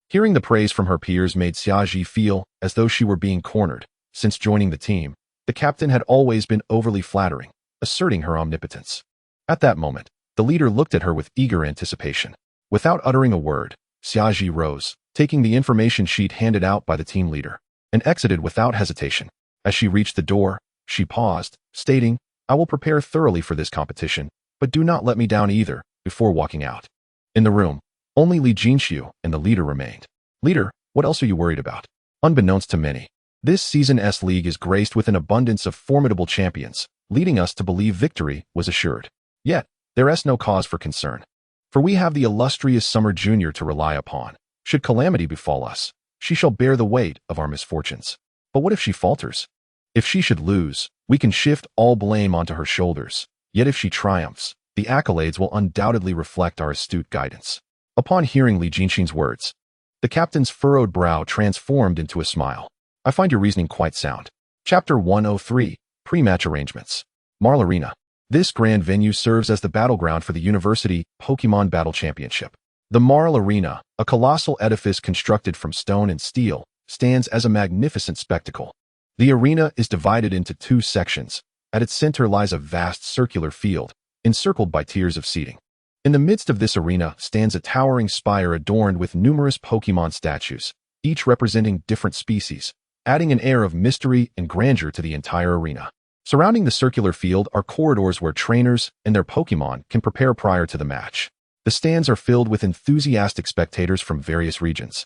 Hearing the praise from her peers made Xia Ji feel as though she were being cornered. Since joining the team, the captain had always been overly flattering, asserting her omnipotence. At that moment, the leader looked at her with eager anticipation. Without uttering a word, Xia Ji rose, taking the information sheet handed out by the team leader, and exited without hesitation. As she reached the door, she paused, stating, "I will prepare thoroughly for this competition, but do not let me down either," before walking out. In the room, only Li Jinxiu and the leader remained. "Leader, what else are you worried about?" Unbeknownst to many, this season's league is graced with an abundance of formidable champions, leading us to believe victory was assured. Yet, there is no cause for concern, for we have the illustrious Summer Junior to rely upon. Should calamity befall us, she shall bear the weight of our misfortunes. But what if she falters? If she should lose, we can shift all blame onto her shoulders. Yet if she triumphs, the accolades will undoubtedly reflect our astute guidance." Upon hearing Li Jinxiu's words, the captain's furrowed brow transformed into a smile. "I find your reasoning quite sound." Chapter 103, Pre-Match Arrangements. Marl Arena. This grand venue serves as the battleground for the University Pokémon Battle Championship. The Marl Arena, a colossal edifice constructed from stone and steel, stands as a magnificent spectacle. The arena is divided into two sections. At its center lies a vast circular field, encircled by tiers of seating. In the midst of this arena stands a towering spire adorned with numerous Pokémon statues, each representing different species, adding an air of mystery and grandeur to the entire arena. Surrounding the circular field are corridors where trainers and their Pokémon can prepare prior to the match. The stands are filled with enthusiastic spectators from various regions,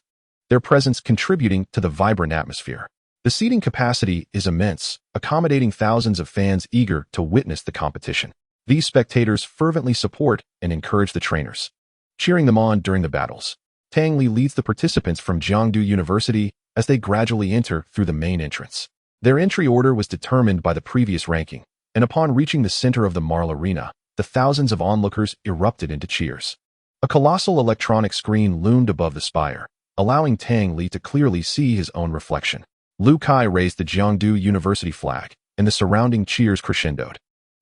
their presence contributing to the vibrant atmosphere. The seating capacity is immense, accommodating thousands of fans eager to witness the competition. These spectators fervently support and encourage the trainers, cheering them on during the battles. Tang Li leads the participants from Jiangdu University as they gradually enter through the main entrance. Their entry order was determined by the previous ranking, and upon reaching the center of the Marl Arena, the thousands of onlookers erupted into cheers. A colossal electronic screen loomed above the spire, allowing Tang Li to clearly see his own reflection. Lu Kai raised the Jiangdu University flag, and the surrounding cheers crescendoed.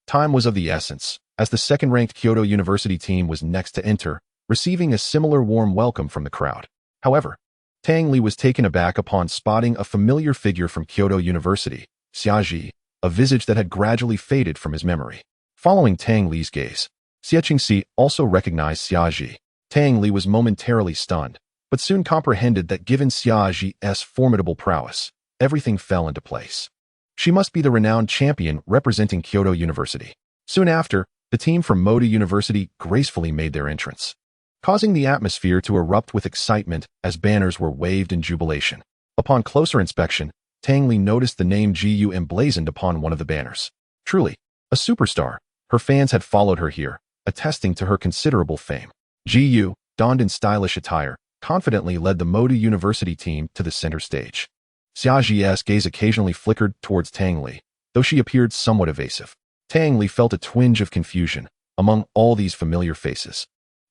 Time was of the essence, as the second-ranked Kyoto University team was next to enter, receiving a similar warm welcome from the crowd. However, Tang Li was taken aback upon spotting a familiar figure from Kyoto University, Xia Ji, a visage that had gradually faded from his memory. Following Tang Li's gaze, Xie Qingxi also recognized Xia Ji. Tang Li was momentarily stunned, but soon comprehended that given Xia Ji's formidable prowess, everything fell into place. She must be the renowned champion representing Kyoto University. Soon after, the team from Moda University gracefully made their entrance, causing the atmosphere to erupt with excitement as banners were waved in jubilation. Upon closer inspection, Tang Li noticed the name Ji emblazoned upon one of the banners. Truly, a superstar, her fans had followed her here, attesting to her considerable fame. Ji, donned in stylish attire, confidently led the Moda University team to the center stage. Xia Ji's gaze occasionally flickered towards Tang Li, though she appeared somewhat evasive. Tang Li felt a twinge of confusion among all these familiar faces.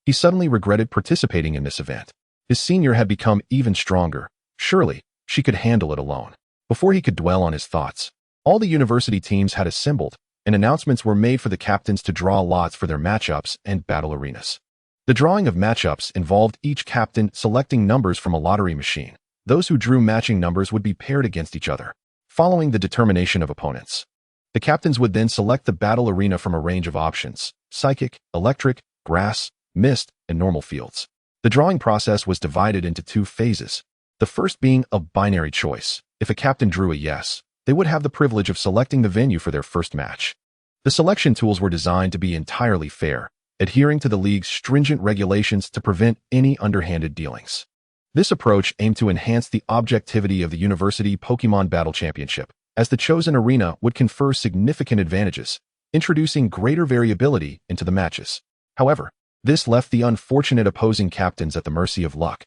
He suddenly regretted participating in this event. His senior had become even stronger. Surely, she could handle it alone. Before he could dwell on his thoughts, all the university teams had assembled, and announcements were made for the captains to draw lots for their matchups and battle arenas. The drawing of matchups involved each captain selecting numbers from a lottery machine. Those who drew matching numbers would be paired against each other, following the determination of opponents. The captains would then select the battle arena from a range of options: psychic, electric, grass, mist, and normal fields. The drawing process was divided into two phases, the first being a binary choice. If a captain drew a yes, they would have the privilege of selecting the venue for their first match. The selection tools were designed to be entirely fair, adhering to the league's stringent regulations to prevent any underhanded dealings. This approach aimed to enhance the objectivity of the University Pokémon Battle Championship, as the chosen arena would confer significant advantages, introducing greater variability into the matches. However, this left the unfortunate opposing captains at the mercy of luck,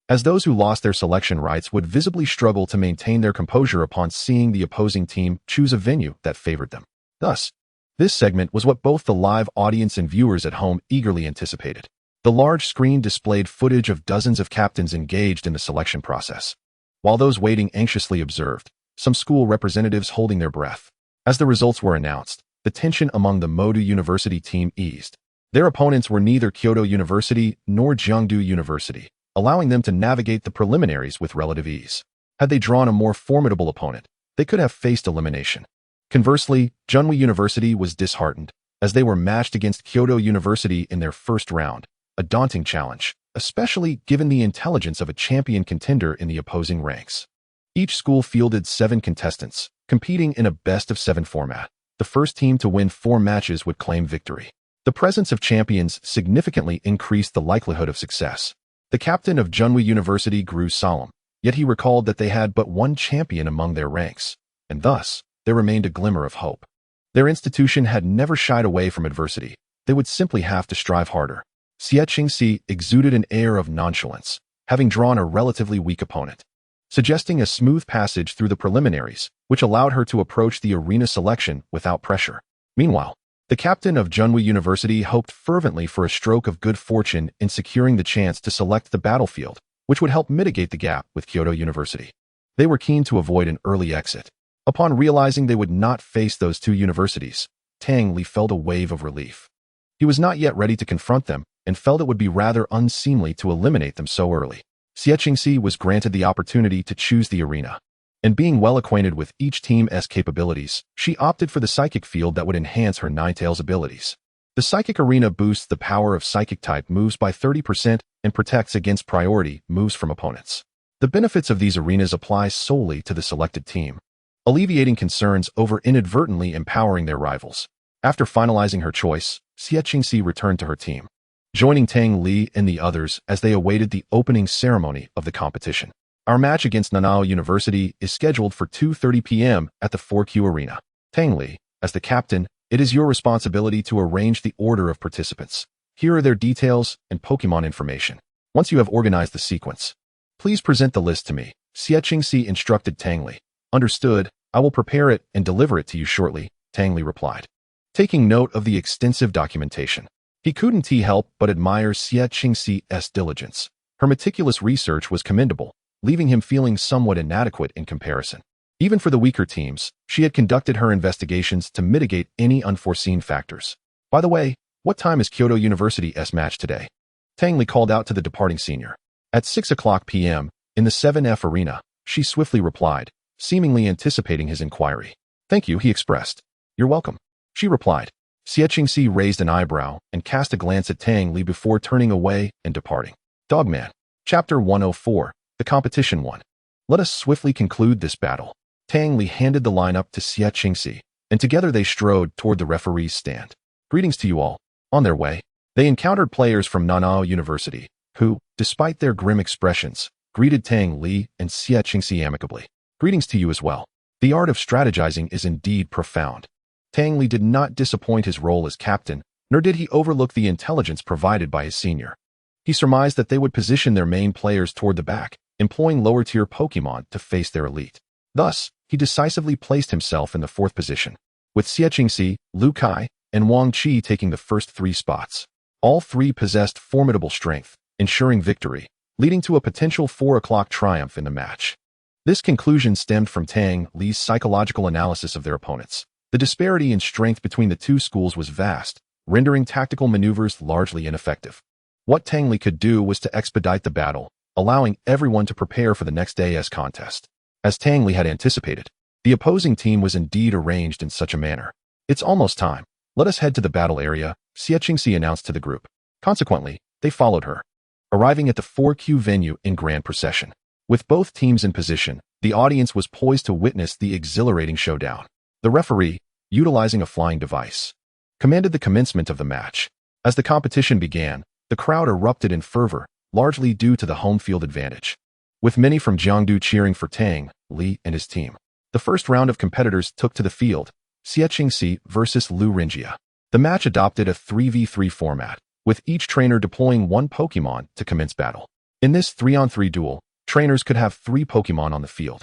as those who lost their selection rights would visibly struggle to maintain their composure upon seeing the opposing team choose a venue that favored them. Thus, this segment was what both the live audience and viewers at home eagerly anticipated. The large screen displayed footage of dozens of captains engaged in the selection process, while those waiting anxiously observed, some school representatives holding their breath. As the results were announced, the tension among the Modu University team eased. Their opponents were neither Kyoto University nor Jeongdu University, allowing them to navigate the preliminaries with relative ease. Had they drawn a more formidable opponent, they could have faced elimination. Conversely, Jeonwi University was disheartened, as they were matched against Kyoto University in their first round, a daunting challenge, especially given the intelligence of a champion contender in the opposing ranks. Each school fielded 7 contestants, competing in a best-of-7 format. The first team to win 4 matches would claim victory. The presence of champions significantly increased the likelihood of success. The captain of Jeonwi University grew solemn, yet he recalled that they had but one champion among their ranks, and thus, there remained a glimmer of hope. Their institution had never shied away from adversity. They would simply have to strive harder. Xie Qingxi exuded an air of nonchalance, having drawn a relatively weak opponent, suggesting a smooth passage through the preliminaries, which allowed her to approach the arena selection without pressure. Meanwhile, the captain of Jeonwi University hoped fervently for a stroke of good fortune in securing the chance to select the battlefield, which would help mitigate the gap with Kyoto University. They were keen to avoid an early exit. Upon realizing they would not face those two universities, Tang Li felt a wave of relief. He was not yet ready to confront them and felt it would be rather unseemly to eliminate them so early. Xie Qingxi was granted the opportunity to choose the arena, and being well acquainted with each team's capabilities, she opted for the psychic field that would enhance her Ninetales abilities. The psychic arena boosts the power of psychic-type moves by 30% and protects against priority moves from opponents. The benefits of these arenas apply solely to the selected team, alleviating concerns over inadvertently empowering their rivals. After finalizing her choice, Xie Qingxi returned to her team, joining Tang Li and the others as they awaited the opening ceremony of the competition. Our match against Nanao University is scheduled for 2:30 p.m. at the 4Q Arena. Tang Li, as the captain, it is your responsibility to arrange the order of participants. Here are their details and Pokémon information. Once you have organized the sequence, please present the list to me, Xie Qingxi instructed Tang Li. Understood, I will prepare it and deliver it to you shortly, Tang Li replied, taking note of the extensive documentation. He couldn't help but admire Xie Qingxi's diligence. Her meticulous research was commendable, leaving him feeling somewhat inadequate in comparison. Even for the weaker teams, she had conducted her investigations to mitigate any unforeseen factors. By the way, what time is Kyoto University's match today? Tang Li called out to the departing senior. At 6:00 p.m., in the 7F arena, she swiftly replied, seemingly anticipating his inquiry. Thank you, he expressed. You're welcome, she replied. Xie Qingxi raised an eyebrow and cast a glance at Tang Li before turning away and departing. Dogman. Chapter 104. The Competition 1. Let us swiftly conclude this battle. Tang Li handed the lineup to Xie Qingxi, and together they strode toward the referee's stand. Greetings to you all. On their way, they encountered players from Nanao University, who, despite their grim expressions, greeted Tang Li and Xie Qingxi amicably. Greetings to you as well. The art of strategizing is indeed profound. Tang Li did not disappoint his role as captain, nor did he overlook the intelligence provided by his senior. He surmised that they would position their main players toward the back, employing lower-tier Pokémon to face their elite. Thus, he decisively placed himself in the 4th position, with Xie Qingxi, Lu Kai, and Wang Qi taking the first 3 spots. All three possessed formidable strength, ensuring victory, leading to a potential 4 o'clock triumph in the match. This conclusion stemmed from Tang Li's psychological analysis of their opponents. The disparity in strength between the two schools was vast, rendering tactical maneuvers largely ineffective. What Tang Li could do was to expedite the battle, allowing everyone to prepare for the next day's contest. As Tang Li had anticipated, the opposing team was indeed arranged in such a manner. "It's almost time. Let us head to the battle area," Xie Qingxi announced to the group. Consequently, they followed her, arriving at the 4Q venue in grand procession. With both teams in position, the audience was poised to witness the exhilarating showdown. The referee, utilizing a flying device, commanded the commencement of the match. As the competition began, the crowd erupted in fervor, largely due to the home field advantage, with many from Jiangdu cheering for Tang Li and his team. The first round of competitors took to the field, Xie Qingxi versus Lu Rinjia. The match adopted a 3v3 format, with each trainer deploying one Pokémon to commence battle. In this 3-on-3 duel, trainers could have 3 Pokémon on the field.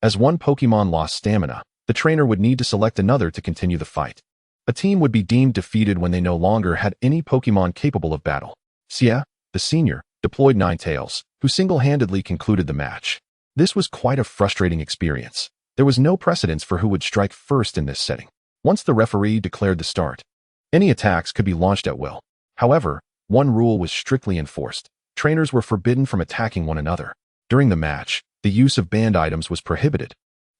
As one Pokémon lost stamina, the trainer would need to select another to continue the fight. A team would be deemed defeated when they no longer had any Pokémon capable of battle. Xie, the senior, deployed Ninetales, who single-handedly concluded the match. This was quite a frustrating experience. There was no precedence for who would strike first in this setting. Once the referee declared the start, any attacks could be launched at will. However, one rule was strictly enforced. Trainers were forbidden from attacking one another. During the match, the use of banned items was prohibited,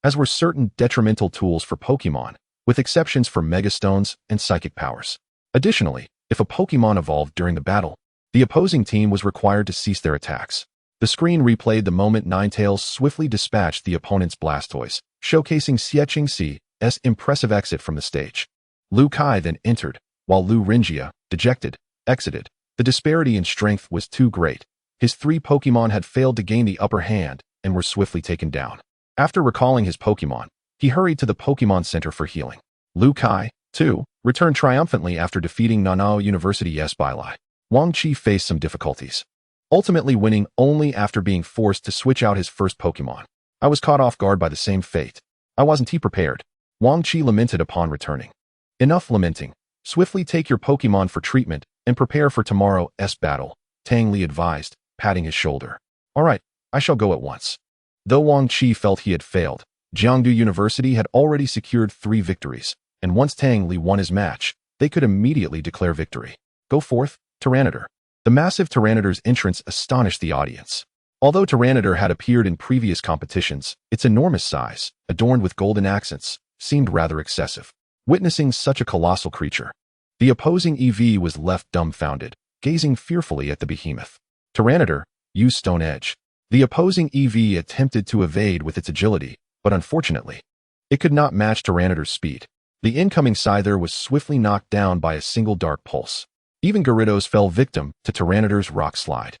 as were certain detrimental tools for Pokémon, with exceptions for Megastones and Psychic powers. Additionally, if a Pokémon evolved during the battle, the opposing team was required to cease their attacks. The screen replayed the moment Ninetales swiftly dispatched the opponent's Blastoise, showcasing Xie Qingxi's impressive exit from the stage. Lu Kai then entered, while Lu Rinjia, dejected, exited. The disparity in strength was too great. His 3 Pokémon had failed to gain the upper hand and were swiftly taken down. After recalling his Pokémon, he hurried to the Pokémon Center for healing. Lu Kai, too, returned triumphantly after defeating Nanao University's Bylai. Wang Qi faced some difficulties, ultimately winning only after being forced to switch out his first Pokémon. "I was caught off guard by the same fate. I wasn't prepared," Wang Qi lamented upon returning. "Enough lamenting. Swiftly take your Pokémon for treatment and prepare for tomorrow's battle," Tang Li advised, patting his shoulder. "All right, I shall go at once." Though Wang Qi felt he had failed, Jiangdu University had already secured 3 victories, and once Tang Li won his match, they could immediately declare victory. "Go forth, Tyranitar." The massive Tyranitar's entrance astonished the audience. Although Tyranitar had appeared in previous competitions, its enormous size, adorned with golden accents, seemed rather excessive. Witnessing such a colossal creature, the opposing EV was left dumbfounded, gazing fearfully at the behemoth. Tyranitar used Stone Edge. The opposing EV attempted to evade with its agility, but unfortunately, it could not match Tyranitar's speed. The incoming Scyther was swiftly knocked down by a single dark pulse. Even Gyarados fell victim to Tyranitar's rock slide.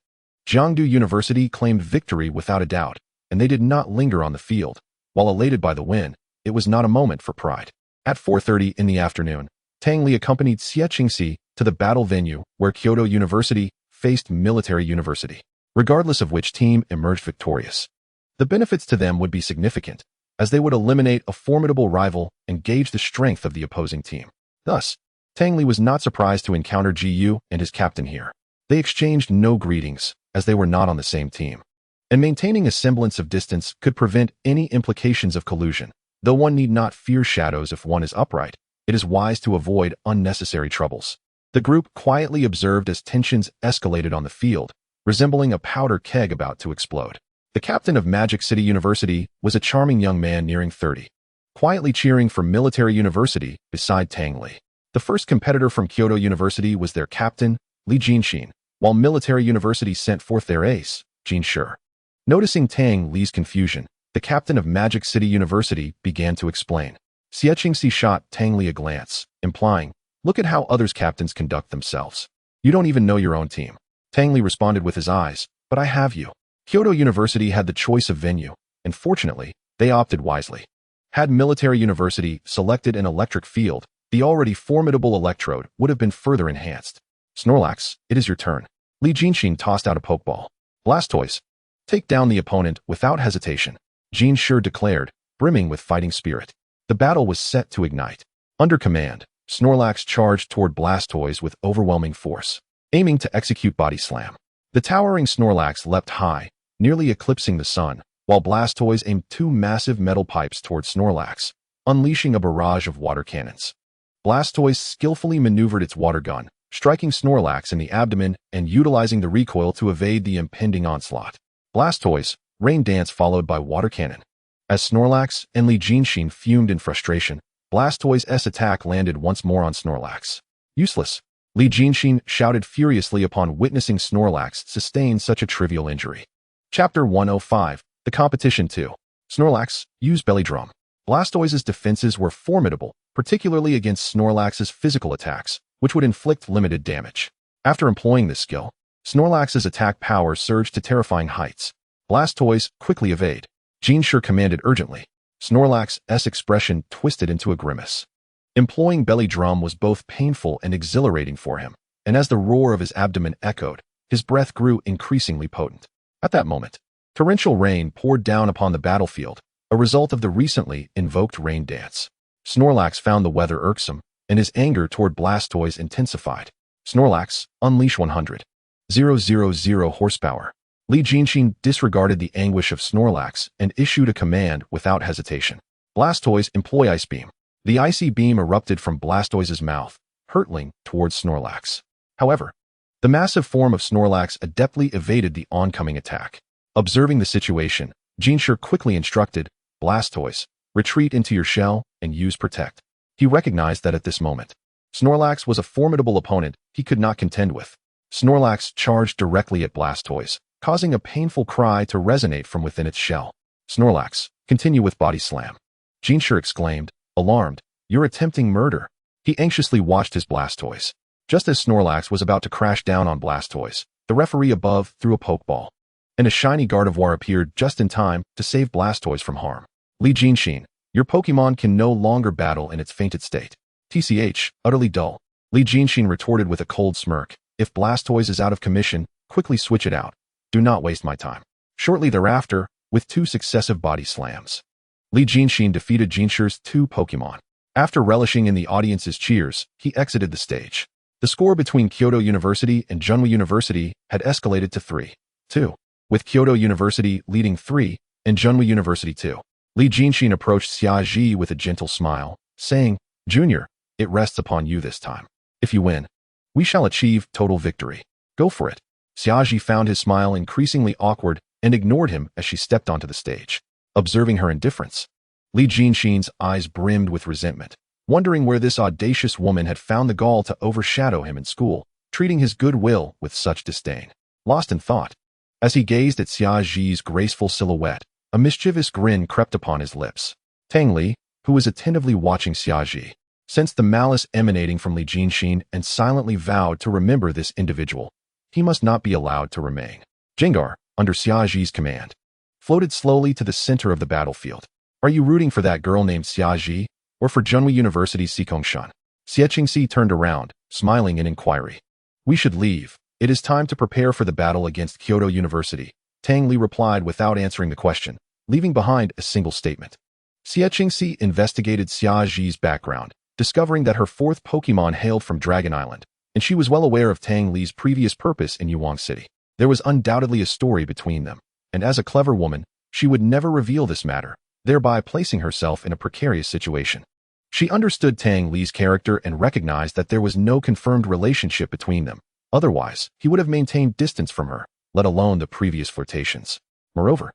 Jiangdu University claimed victory without a doubt, and they did not linger on the field. While elated by the win, it was not a moment for pride. At 4:30 in the afternoon, Tang Li accompanied Xie Qingxi to the battle venue where Kyoto University faced Military University, regardless of which team emerged victorious. The benefits to them would be significant, as they would eliminate a formidable rival and gauge the strength of the opposing team. Thus, Tang Li was not surprised to encounter Gu and his captain here. They exchanged no greetings, as they were not on the same team. And maintaining a semblance of distance could prevent any implications of collusion. Though one need not fear shadows if one is upright, it is wise to avoid unnecessary troubles. The group quietly observed as tensions escalated on the field, resembling a powder keg about to explode. The captain of Magic City University was a charming young man nearing 30, quietly cheering for Military University beside Tang Li. The first competitor from Kyoto University was their captain, Li Jinxin, while Military University sent forth their ace, Jin Shi. Noticing Tang Li's confusion, the captain of Magic City University began to explain. Xie Qingxi shot Tang Li a glance, implying, "Look at how others' captains conduct themselves. You don't even know your own team." Tang Li responded with his eyes, "But I have you." Kyoto University had the choice of venue, and fortunately, they opted wisely. Had Military University selected an electric field, the already formidable electrode would have been further enhanced. "Snorlax, it is your turn." Li Jinxin tossed out a Pokeball. "Blastoise, take down the opponent without hesitation," Jin Shi declared, brimming with fighting spirit. The battle was set to ignite. Under command, Snorlax charged toward Blastoise with overwhelming force. aiming to execute body slam. The towering Snorlax leapt high, nearly eclipsing the sun, while Blastoise aimed two massive metal pipes towards Snorlax, unleashing a barrage of water cannons. Blastoise skillfully maneuvered its water gun, striking Snorlax in the abdomen and utilizing the recoil to evade the impending onslaught. Blastoise, rain dance followed by water cannon. As Snorlax and Li Jinxin fumed in frustration, Blastoise's attack landed once more on Snorlax. Useless. Li Jinxin shouted furiously upon witnessing Snorlax sustain such a trivial injury. Chapter 105, The Competition 2. Snorlax, use belly drum. Blastoise's defenses were formidable, particularly against Snorlax's physical attacks, which would inflict limited damage. After employing this skill, Snorlax's attack power surged to terrifying heights. Blastoise quickly evade. Jinxure commanded urgently. Snorlax's expression twisted into a grimace. Employing belly drum was both painful and exhilarating for him, and as the roar of his abdomen echoed, his breath grew increasingly potent. At that moment, torrential rain poured down upon the battlefield, a result of the recently invoked rain dance. Snorlax found the weather irksome, and his anger toward Blastoise intensified. Snorlax, unleash 100,000 horsepower. Li Jinxin disregarded the anguish of Snorlax and issued a command without hesitation. Blastoise, employ Ice Beam. The icy beam erupted from Blastoise's mouth, hurtling towards Snorlax. However, the massive form of Snorlax adeptly evaded the oncoming attack. Observing the situation, Jinxure quickly instructed, Blastoise, retreat into your shell and use Protect. He recognized that at this moment, Snorlax was a formidable opponent he could not contend with. Snorlax charged directly at Blastoise, causing a painful cry to resonate from within its shell. Snorlax, continue with body slam. Jinxure exclaimed, alarmed, you're attempting murder. He anxiously watched his Blastoise. Just as Snorlax was about to crash down on Blastoise, the referee above threw a pokeball, and a shiny Gardevoir appeared just in time to save Blastoise from harm. Li Jinxin, your Pokémon can no longer battle in its fainted state. TCH, utterly dull. Li Jinxin retorted with a cold smirk, if Blastoise is out of commission, quickly switch it out. Do not waste my time. Shortly thereafter, with two successive body slams, Li Jinxin defeated Jinxure's two Pokémon. After relishing in the audience's cheers, he exited the stage. The score between Kyoto University and Junhui University had escalated to 3-2, with Kyoto University leading 3 and Junhui University 2. Li Jinxin approached Xiaji with a gentle smile, saying, Junior, it rests upon you this time. If you win, we shall achieve total victory. Go for it. Xiaji found his smile increasingly awkward and ignored him as she stepped onto the stage. Observing her indifference, Li Jinxin's eyes brimmed with resentment, wondering where this audacious woman had found the gall to overshadow him in school, treating his goodwill with such disdain. Lost in thought, as he gazed at Xiaji's graceful silhouette, a mischievous grin crept upon his lips. Tang Li, who was attentively watching Xiaji, sensed the malice emanating from Li Jinxin and silently vowed to remember this individual. He must not be allowed to remain. Gengar, under Xiaji's command, floated slowly to the center of the battlefield. Are you rooting for that girl named Xiaji, or for Junhui University's Xikongshan? Xiechingxi turned around, smiling in inquiry. We should leave. It is time to prepare for the battle against Kyoto University, Tang Li replied without answering the question, leaving behind a single statement. Xiechingxi investigated Xiaji's background, discovering that her fourth Pokémon hailed from Dragon Island, and she was well aware of Tang Li's previous purpose in Yuang City. There was undoubtedly a story between them, and as a clever woman, she would never reveal this matter, thereby placing herself in a precarious situation. She understood Tang Li's character and recognized that there was no confirmed relationship between them. Otherwise, he would have maintained distance from her, let alone the previous flirtations. Moreover,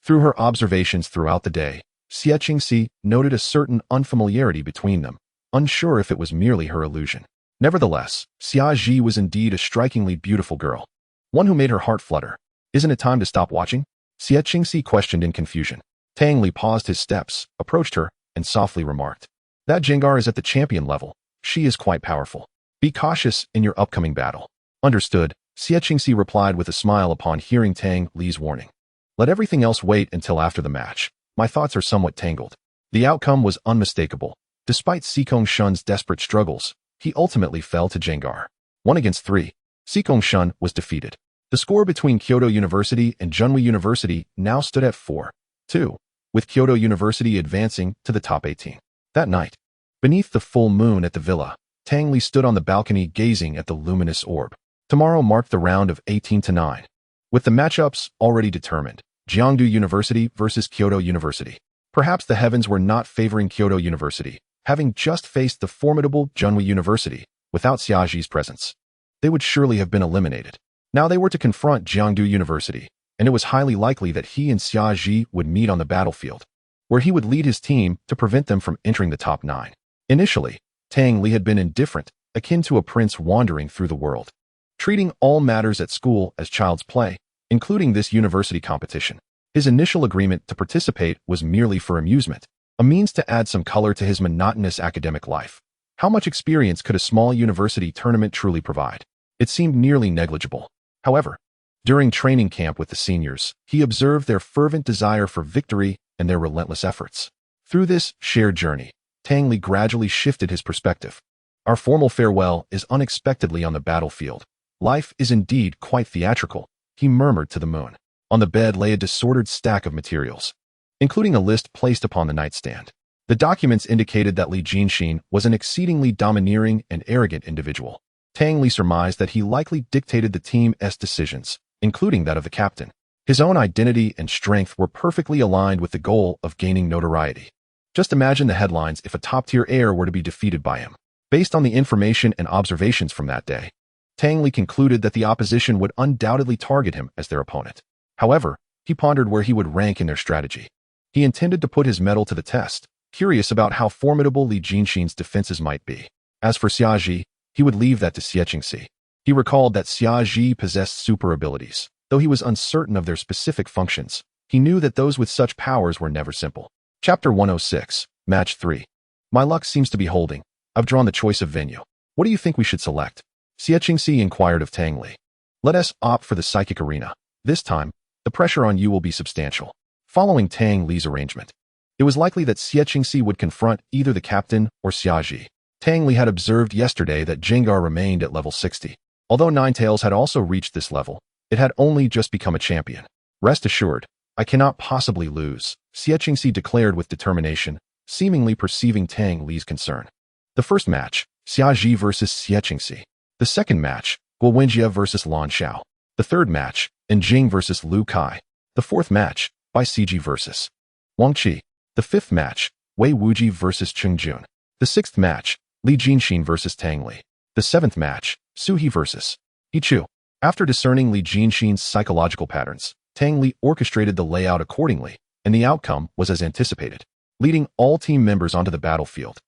through her observations throughout the day, Xiechingxi noted a certain unfamiliarity between them, unsure if it was merely her illusion. Nevertheless, Xiaji was indeed a strikingly beautiful girl, one who made her heart flutter. Isn't it time to stop watching? Xiechingxi questioned in confusion. Tang Li paused his steps, approached her, and softly remarked, that Gengar is at the champion level. She is quite powerful. Be cautious in your upcoming battle. Understood, Xiechingxi replied with a smile upon hearing Tang Li's warning. Let everything else wait until after the match. My thoughts are somewhat tangled. The outcome was unmistakable. Despite Xikongshan's desperate struggles, he ultimately fell to Gengar. 1 against 3, Xikongshan was defeated. The score between Kyoto University and Junhui University now stood at 4-2, with Kyoto University advancing to the top 18. That night, beneath the full moon at the villa, Tang Li stood on the balcony gazing at the luminous orb. Tomorrow marked the round of 18-9, with the matchups already determined. Jiangdu University versus Kyoto University. Perhaps the heavens were not favoring Kyoto University, having just faced the formidable Junhui University without Xiaoji's presence. They would surely have been eliminated. Now they were to confront Jiangdu University, and it was highly likely that he and Xiaoji would meet on the battlefield, where he would lead his team to prevent them from entering the top 9. Initially, Tang Li had been indifferent, akin to a prince wandering through the world, treating all matters at school as child's play, including this university competition. His initial agreement to participate was merely for amusement, a means to add some color to his monotonous academic life. How much experience could a small university tournament truly provide? It seemed nearly negligible. However, during training camp with the seniors, he observed their fervent desire for victory and their relentless efforts. Through this shared journey, Tang Li gradually shifted his perspective. Our formal farewell is unexpectedly on the battlefield. Life is indeed quite theatrical, he murmured to the moon. On the bed lay a disordered stack of materials, including a list placed upon the nightstand. The documents indicated that Li Jinxin was an exceedingly domineering and arrogant individual. Tang Li surmised that he likely dictated the team's decisions, including that of the captain. His own identity and strength were perfectly aligned with the goal of gaining notoriety. Just imagine the headlines if a top-tier heir were to be defeated by him. Based on the information and observations from that day, Tang Li concluded that the opposition would undoubtedly target him as their opponent. However, he pondered where he would rank in their strategy. He intended to put his mettle to the test, curious about how formidable Li Jinxin's defenses might be. As for Xiaoji, he would leave that to Xiechingxi. He recalled that Xiaoji possessed super abilities. Though he was uncertain of their specific functions, he knew that those with such powers were never simple. Chapter 106, Match 3. My luck seems to be holding. I've drawn the choice of venue. What do you think we should select? Xiechingxi inquired of Tang Li. Let us opt for the psychic arena. This time, the pressure on you will be substantial. Following Tang Li's arrangement, it was likely that Xiechingxi would confront either the captain or Xiaoji. Tang Li had observed yesterday that Jengar remained at level 60. Although Ninetales had also reached this level, it had only just become a champion. Rest assured, I cannot possibly lose, Xiechingxi declared with determination, seemingly perceiving Tang Li's concern. The first match, Xiaoji versus Xiechingxi. The second match, Guo Wenjie versus Lan Xiao. The third match, Jing versus Lu Kai. The fourth match, Bai Ciji versus Wang Qi. The fifth match, Wei Wuji versus Cheng Jun. The sixth match, Li Jinxin versus Tang Li. The seventh match, Su He versus He Chu. After discerning Li Jinxin's psychological patterns, Tang Li orchestrated the layout accordingly, and the outcome was as anticipated. Leading all team members onto the battlefield,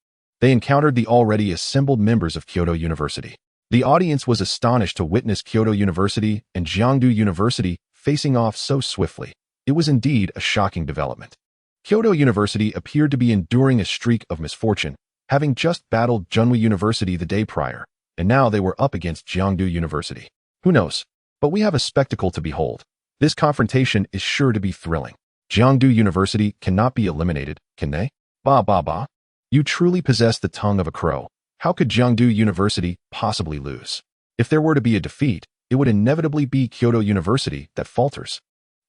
they encountered the already assembled members of Kyoto University. The audience was astonished to witness Kyoto University and Jiangdu University facing off so swiftly. It was indeed a shocking development. Kyoto University appeared to be enduring a streak of misfortune, having just battled Junhui University the day prior, and now they were up against Jiangdu University. Who knows? But we have a spectacle to behold. This confrontation is sure to be thrilling. Jiangdu University cannot be eliminated, can they? Ba ba ba. You truly possess the tongue of a crow. How could Jiangdu University possibly lose? If there were to be a defeat, it would inevitably be Kyoto University that falters.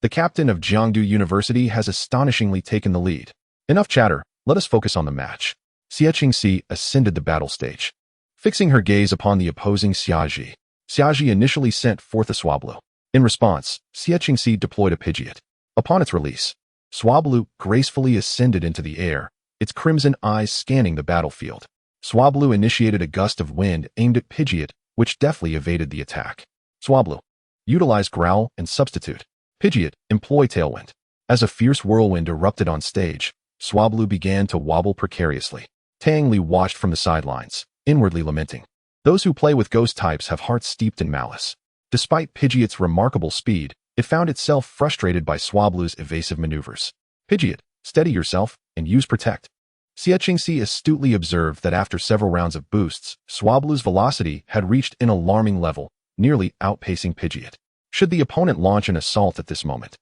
The captain of Jiangdu University has astonishingly taken the lead. Enough chatter, let us focus on the match. Xiechingxi ascended the battle stage. Fixing her gaze upon the opposing Xiaoji, Xiaoji initially sent forth a Swablu. In response, Xiechingxi deployed a Pidgeot. Upon its release, Swablu gracefully ascended into the air, its crimson eyes scanning the battlefield. Swablu initiated a gust of wind aimed at Pidgeot, which deftly evaded the attack. Swablu, utilize Growl and Substitute. Pidgeot, employ Tailwind. As a fierce whirlwind erupted on stage, Swablu began to wobble precariously. Tang Li watched from the sidelines, inwardly lamenting. Those who play with ghost types have hearts steeped in malice. Despite Pidgeot's remarkable speed, it found itself frustrated by Swablu's evasive maneuvers. Pidgeot, steady yourself and use Protect. Xiechingxi astutely observed that after several rounds of boosts, Swablu's velocity had reached an alarming level, nearly outpacing Pidgeot. Should the opponent launch an assault at this moment,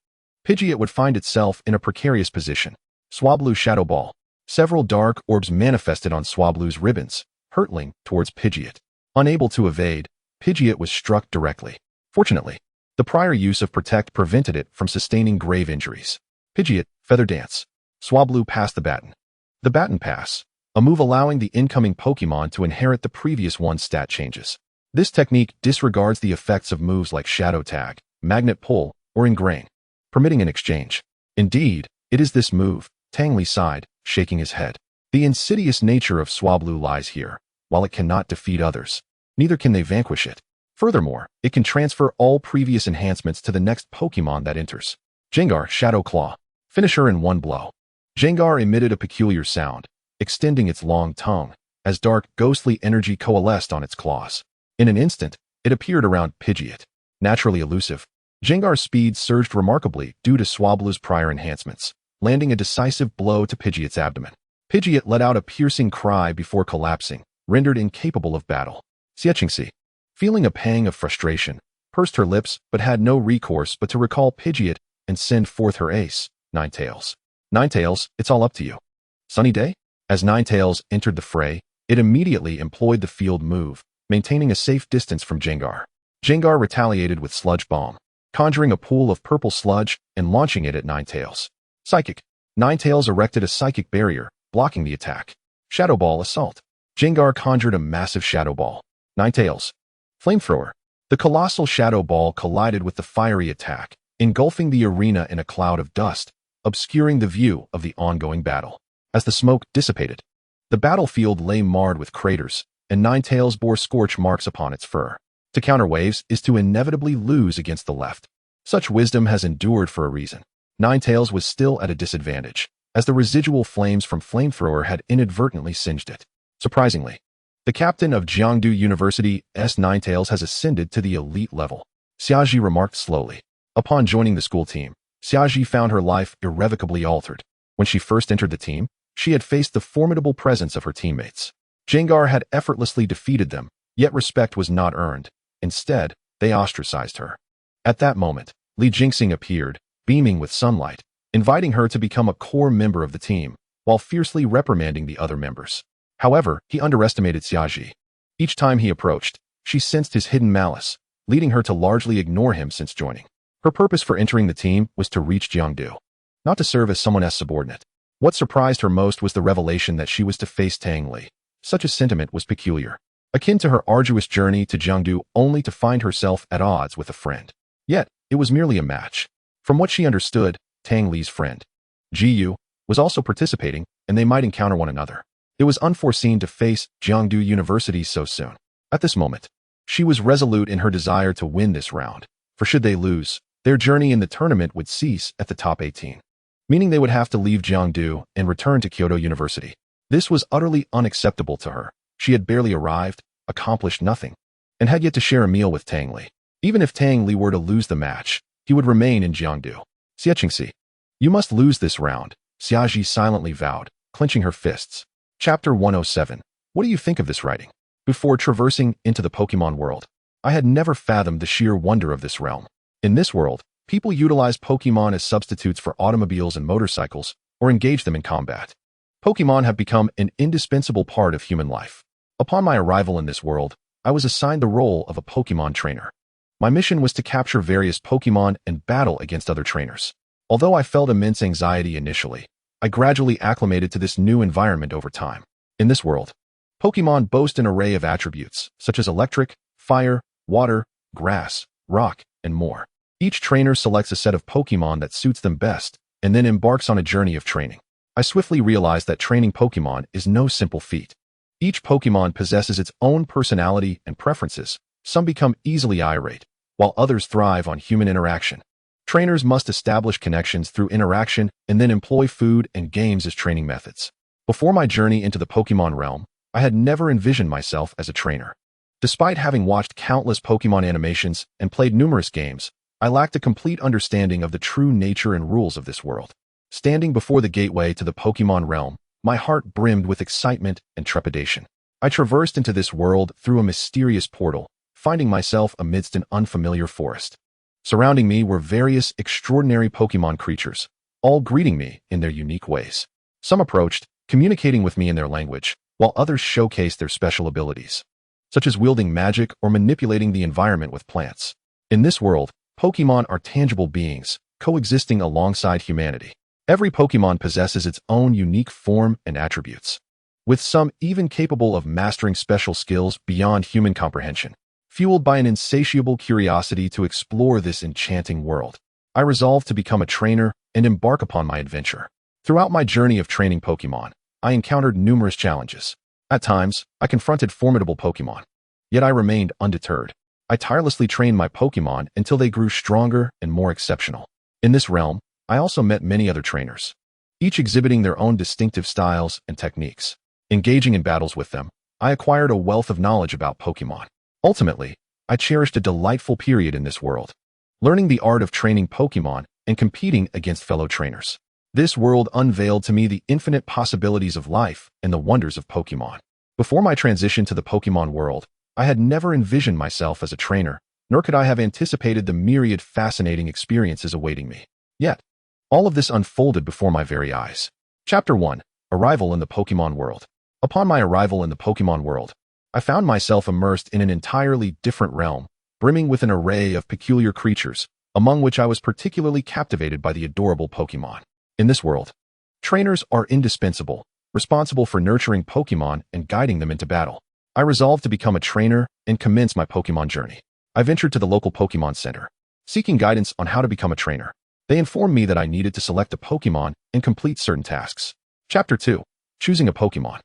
Pidgeot would find itself in a precarious position. Swablu Shadow Ball. Several dark orbs manifested on Swablu's ribbons, hurtling towards Pidgeot. Unable to evade, Pidgeot was struck directly. Fortunately, the prior use of Protect prevented it from sustaining grave injuries. Pidgeot, Feather Dance. Swablu passed the baton. The Baton Pass, a move allowing the incoming Pokémon to inherit the previous one's stat changes. This technique disregards the effects of moves like shadow tag, magnet pull, or ingrain, permitting an exchange. Indeed, it is this move, Tang Li sighed, shaking his head. The insidious nature of Swablu lies here. While it cannot defeat others, neither can they vanquish it. Furthermore, it can transfer all previous enhancements to the next Pokémon that enters. Jengar, Shadow Claw. Finish her in one blow. Jengar emitted a peculiar sound, extending its long tongue, as dark, ghostly energy coalesced on its claws. In an instant, it appeared around Pidgeot. Naturally elusive, Jengar's speed surged remarkably due to Swablu's prior enhancements, landing a decisive blow to Pidgeot's abdomen. Pidgeot let out a piercing cry before collapsing, rendered incapable of battle. Xiechingxi, feeling a pang of frustration, pursed her lips but had no recourse but to recall Pidgeot and send forth her ace, Ninetales. Ninetales, it's all up to you. Sunny day? As Ninetales entered the fray, it immediately employed the field move, maintaining a safe distance from Jengar. Jengar retaliated with Sludge Bomb, conjuring a pool of purple sludge and launching it at Ninetales. Psychic. Ninetales erected a psychic barrier, blocking the attack. Shadow Ball Assault. Jengar conjured a massive Shadow Ball. Ninetales. Flamethrower. The colossal Shadow Ball collided with the fiery attack, engulfing the arena in a cloud of dust, obscuring the view of the ongoing battle. As the smoke dissipated, the battlefield lay marred with craters, and Ninetales bore scorch marks upon its fur. To counter waves is to inevitably lose against the left. Such wisdom has endured for a reason. Ninetales was still at a disadvantage, as the residual flames from Flamethrower had inadvertently singed it. Surprisingly, the captain of Jiangdu University's Ninetales has ascended to the elite level, Xiaji remarked slowly. Upon joining the school team, Xiaji found her life irrevocably altered. When she first entered the team, she had faced the formidable presence of her teammates. Jengar had effortlessly defeated them, yet respect was not earned. Instead, they ostracized her. At that moment, Li Jinxing appeared, beaming with sunlight, inviting her to become a core member of the team, while fiercely reprimanding the other members. However, he underestimated Xiaji. Each time he approached, she sensed his hidden malice, leading her to largely ignore him since joining. Her purpose for entering the team was to reach Jiangdu, not to serve as someone else's subordinate. What surprised her most was the revelation that she was to face Tang Li. Such a sentiment was peculiar, akin to her arduous journey to Jiangdu only to find herself at odds with a friend. Yet, it was merely a match. From what she understood, Tang Li's friend, Jiyu, was also participating, and they might encounter one another. It was unforeseen to face Jiangdu University so soon. At this moment, she was resolute in her desire to win this round, for should they lose, their journey in the tournament would cease at the top 18, meaning they would have to leave Jiangdu and return to Kyoto University. This was utterly unacceptable to her. She had barely arrived, accomplished nothing, and had yet to share a meal with Tang Li. Even if Tang Li were to lose the match, he would remain in Jiangdu. Xiechingxi, you must lose this round, Xiaji silently vowed, clenching her fists. Chapter 107. What do you think of this writing? Before traversing into the Pokémon world, I had never fathomed the sheer wonder of this realm. In this world, people utilize Pokémon as substitutes for automobiles and motorcycles, or engage them in combat. Pokémon have become an indispensable part of human life. Upon my arrival in this world, I was assigned the role of a Pokémon trainer. My mission was to capture various Pokémon and battle against other trainers. Although I felt immense anxiety initially, I gradually acclimated to this new environment over time. In this world, Pokémon boast an array of attributes, such as electric, fire, water, grass, rock, and more. Each trainer selects a set of Pokémon that suits them best, and then embarks on a journey of training. I swiftly realized that training Pokémon is no simple feat. Each Pokémon possesses its own personality and preferences. Some become easily irate, while others thrive on human interaction. Trainers must establish connections through interaction and then employ food and games as training methods. Before my journey into the Pokémon realm, I had never envisioned myself as a trainer. Despite having watched countless Pokémon animations and played numerous games, I lacked a complete understanding of the true nature and rules of this world. Standing before the gateway to the Pokémon realm, my heart brimmed with excitement and trepidation. I traversed into this world through a mysterious portal, finding myself amidst an unfamiliar forest. Surrounding me were various extraordinary Pokémon creatures, all greeting me in their unique ways. Some approached, communicating with me in their language, while others showcased their special abilities, such as wielding magic or manipulating the environment with plants. In this world, Pokémon are tangible beings, coexisting alongside humanity. Every Pokémon possesses its own unique form and attributes, with some even capable of mastering special skills beyond human comprehension. Fueled by an insatiable curiosity to explore this enchanting world, I resolved to become a trainer and embark upon my adventure. Throughout my journey of training Pokémon, I encountered numerous challenges. At times, I confronted formidable Pokémon. Yet I remained undeterred. I tirelessly trained my Pokémon until they grew stronger and more exceptional. In this realm, I also met many other trainers, each exhibiting their own distinctive styles and techniques. Engaging in battles with them, I acquired a wealth of knowledge about Pokémon. Ultimately, I cherished a delightful period in this world, learning the art of training Pokémon and competing against fellow trainers. This world unveiled to me the infinite possibilities of life and the wonders of Pokémon. Before my transition to the Pokémon world, I had never envisioned myself as a trainer, nor could I have anticipated the myriad fascinating experiences awaiting me. Yet, all of this unfolded before my very eyes. Chapter 1. Arrival in the Pokémon World. Upon my arrival in the Pokémon world, I found myself immersed in an entirely different realm, brimming with an array of peculiar creatures, among which I was particularly captivated by the adorable Pokémon. In this world, trainers are indispensable, responsible for nurturing Pokémon and guiding them into battle. I resolved to become a trainer and commence my Pokémon journey. I ventured to the local Pokémon Center, seeking guidance on how to become a trainer. They informed me that I needed to select a Pokémon and complete certain tasks. Chapter 2. Choosing a Pokémon.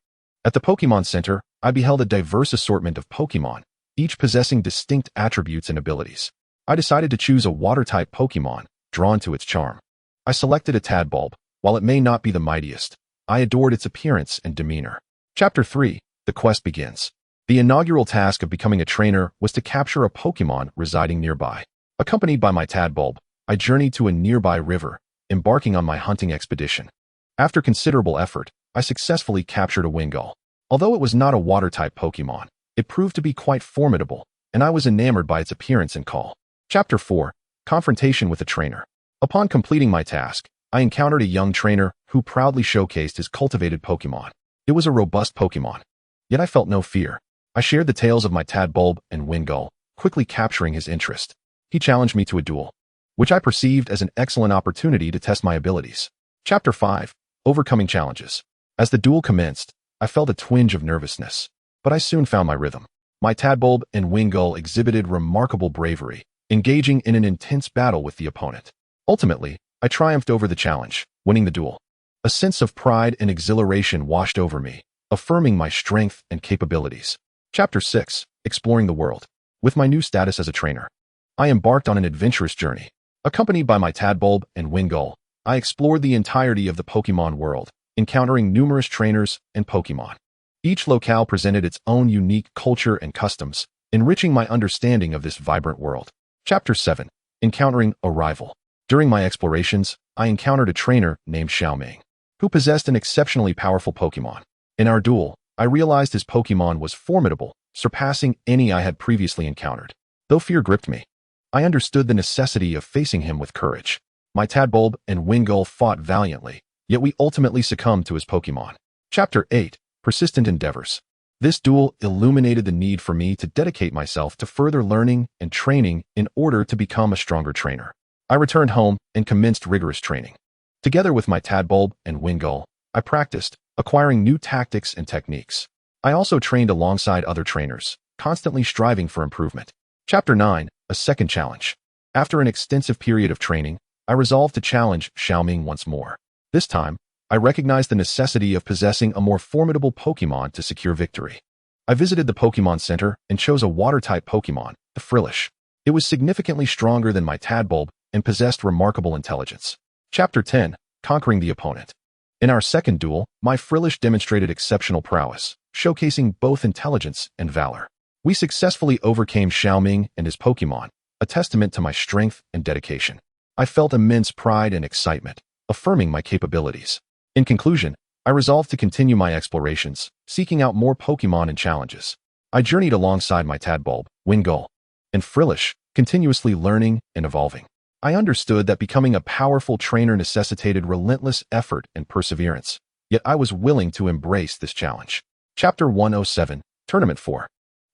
At the Pokémon Center, I beheld a diverse assortment of Pokémon, each possessing distinct attributes and abilities. I decided to choose a water-type Pokémon, drawn to its charm. I selected a Tadbulb. While it may not be the mightiest, I adored its appearance and demeanor. Chapter 3. The quest begins. The inaugural task of becoming a trainer was to capture a Pokémon residing nearby. Accompanied by my Tadbulb, I journeyed to a nearby river, embarking on my hunting expedition. After considerable effort, I successfully captured a Wingull. Although it was not a water-type Pokémon, it proved to be quite formidable, and I was enamored by its appearance and call. Chapter 4. Confrontation with a trainer. Upon completing my task, I encountered a young trainer who proudly showcased his cultivated Pokémon. It was a robust Pokémon, yet I felt no fear. I shared the tales of my Tadbulb and Wingull, quickly capturing his interest. He challenged me to a duel, which I perceived as an excellent opportunity to test my abilities. Chapter 5. Overcoming challenges. As the duel commenced, I felt a twinge of nervousness, but I soon found my rhythm. My Tadbulb and Wingull exhibited remarkable bravery, engaging in an intense battle with the opponent. Ultimately, I triumphed over the challenge, winning the duel. A sense of pride and exhilaration washed over me, affirming my strength and capabilities. Chapter 6. Exploring the world. With my new status as a trainer, I embarked on an adventurous journey. Accompanied by my Tadbulb and Wingull, I explored the entirety of the Pokémon world, encountering numerous trainers and Pokémon. Each locale presented its own unique culture and customs, enriching my understanding of this vibrant world. Chapter 7. Encountering a rival. During my explorations, I encountered a trainer named Xiaoming, who possessed an exceptionally powerful Pokémon. In our duel, I realized his Pokémon was formidable, surpassing any I had previously encountered. Though fear gripped me, I understood the necessity of facing him with courage. My Tadbulb and Wingull fought valiantly, yet we ultimately succumbed to his Pokémon. Chapter 8. Persistent endeavors. This duel illuminated the need for me to dedicate myself to further learning and training in order to become a stronger trainer. I returned home and commenced rigorous training. Together with my Tadbulb and Wingull, I practiced, acquiring new tactics and techniques. I also trained alongside other trainers, constantly striving for improvement. Chapter 9. A second challenge. After an extensive period of training, I resolved to challenge Xiaoming once more. This time, I recognized the necessity of possessing a more formidable Pokémon to secure victory. I visited the Pokémon Center and chose a water-type Pokémon, the Frillish. It was significantly stronger than my Tadbulb and possessed remarkable intelligence. Chapter 10. Conquering the opponent. In our second duel, my Frillish demonstrated exceptional prowess, showcasing both intelligence and valor. We successfully overcame Xiaoming and his Pokémon, a testament to my strength and dedication. I felt immense pride and excitement, affirming my capabilities. In conclusion, I resolved to continue my explorations, seeking out more Pokémon and challenges. I journeyed alongside my Tadbulb, Wingull, and Frillish, continuously learning and evolving. I understood that becoming a powerful trainer necessitated relentless effort and perseverance, yet I was willing to embrace this challenge. Chapter 107. Tournament 4.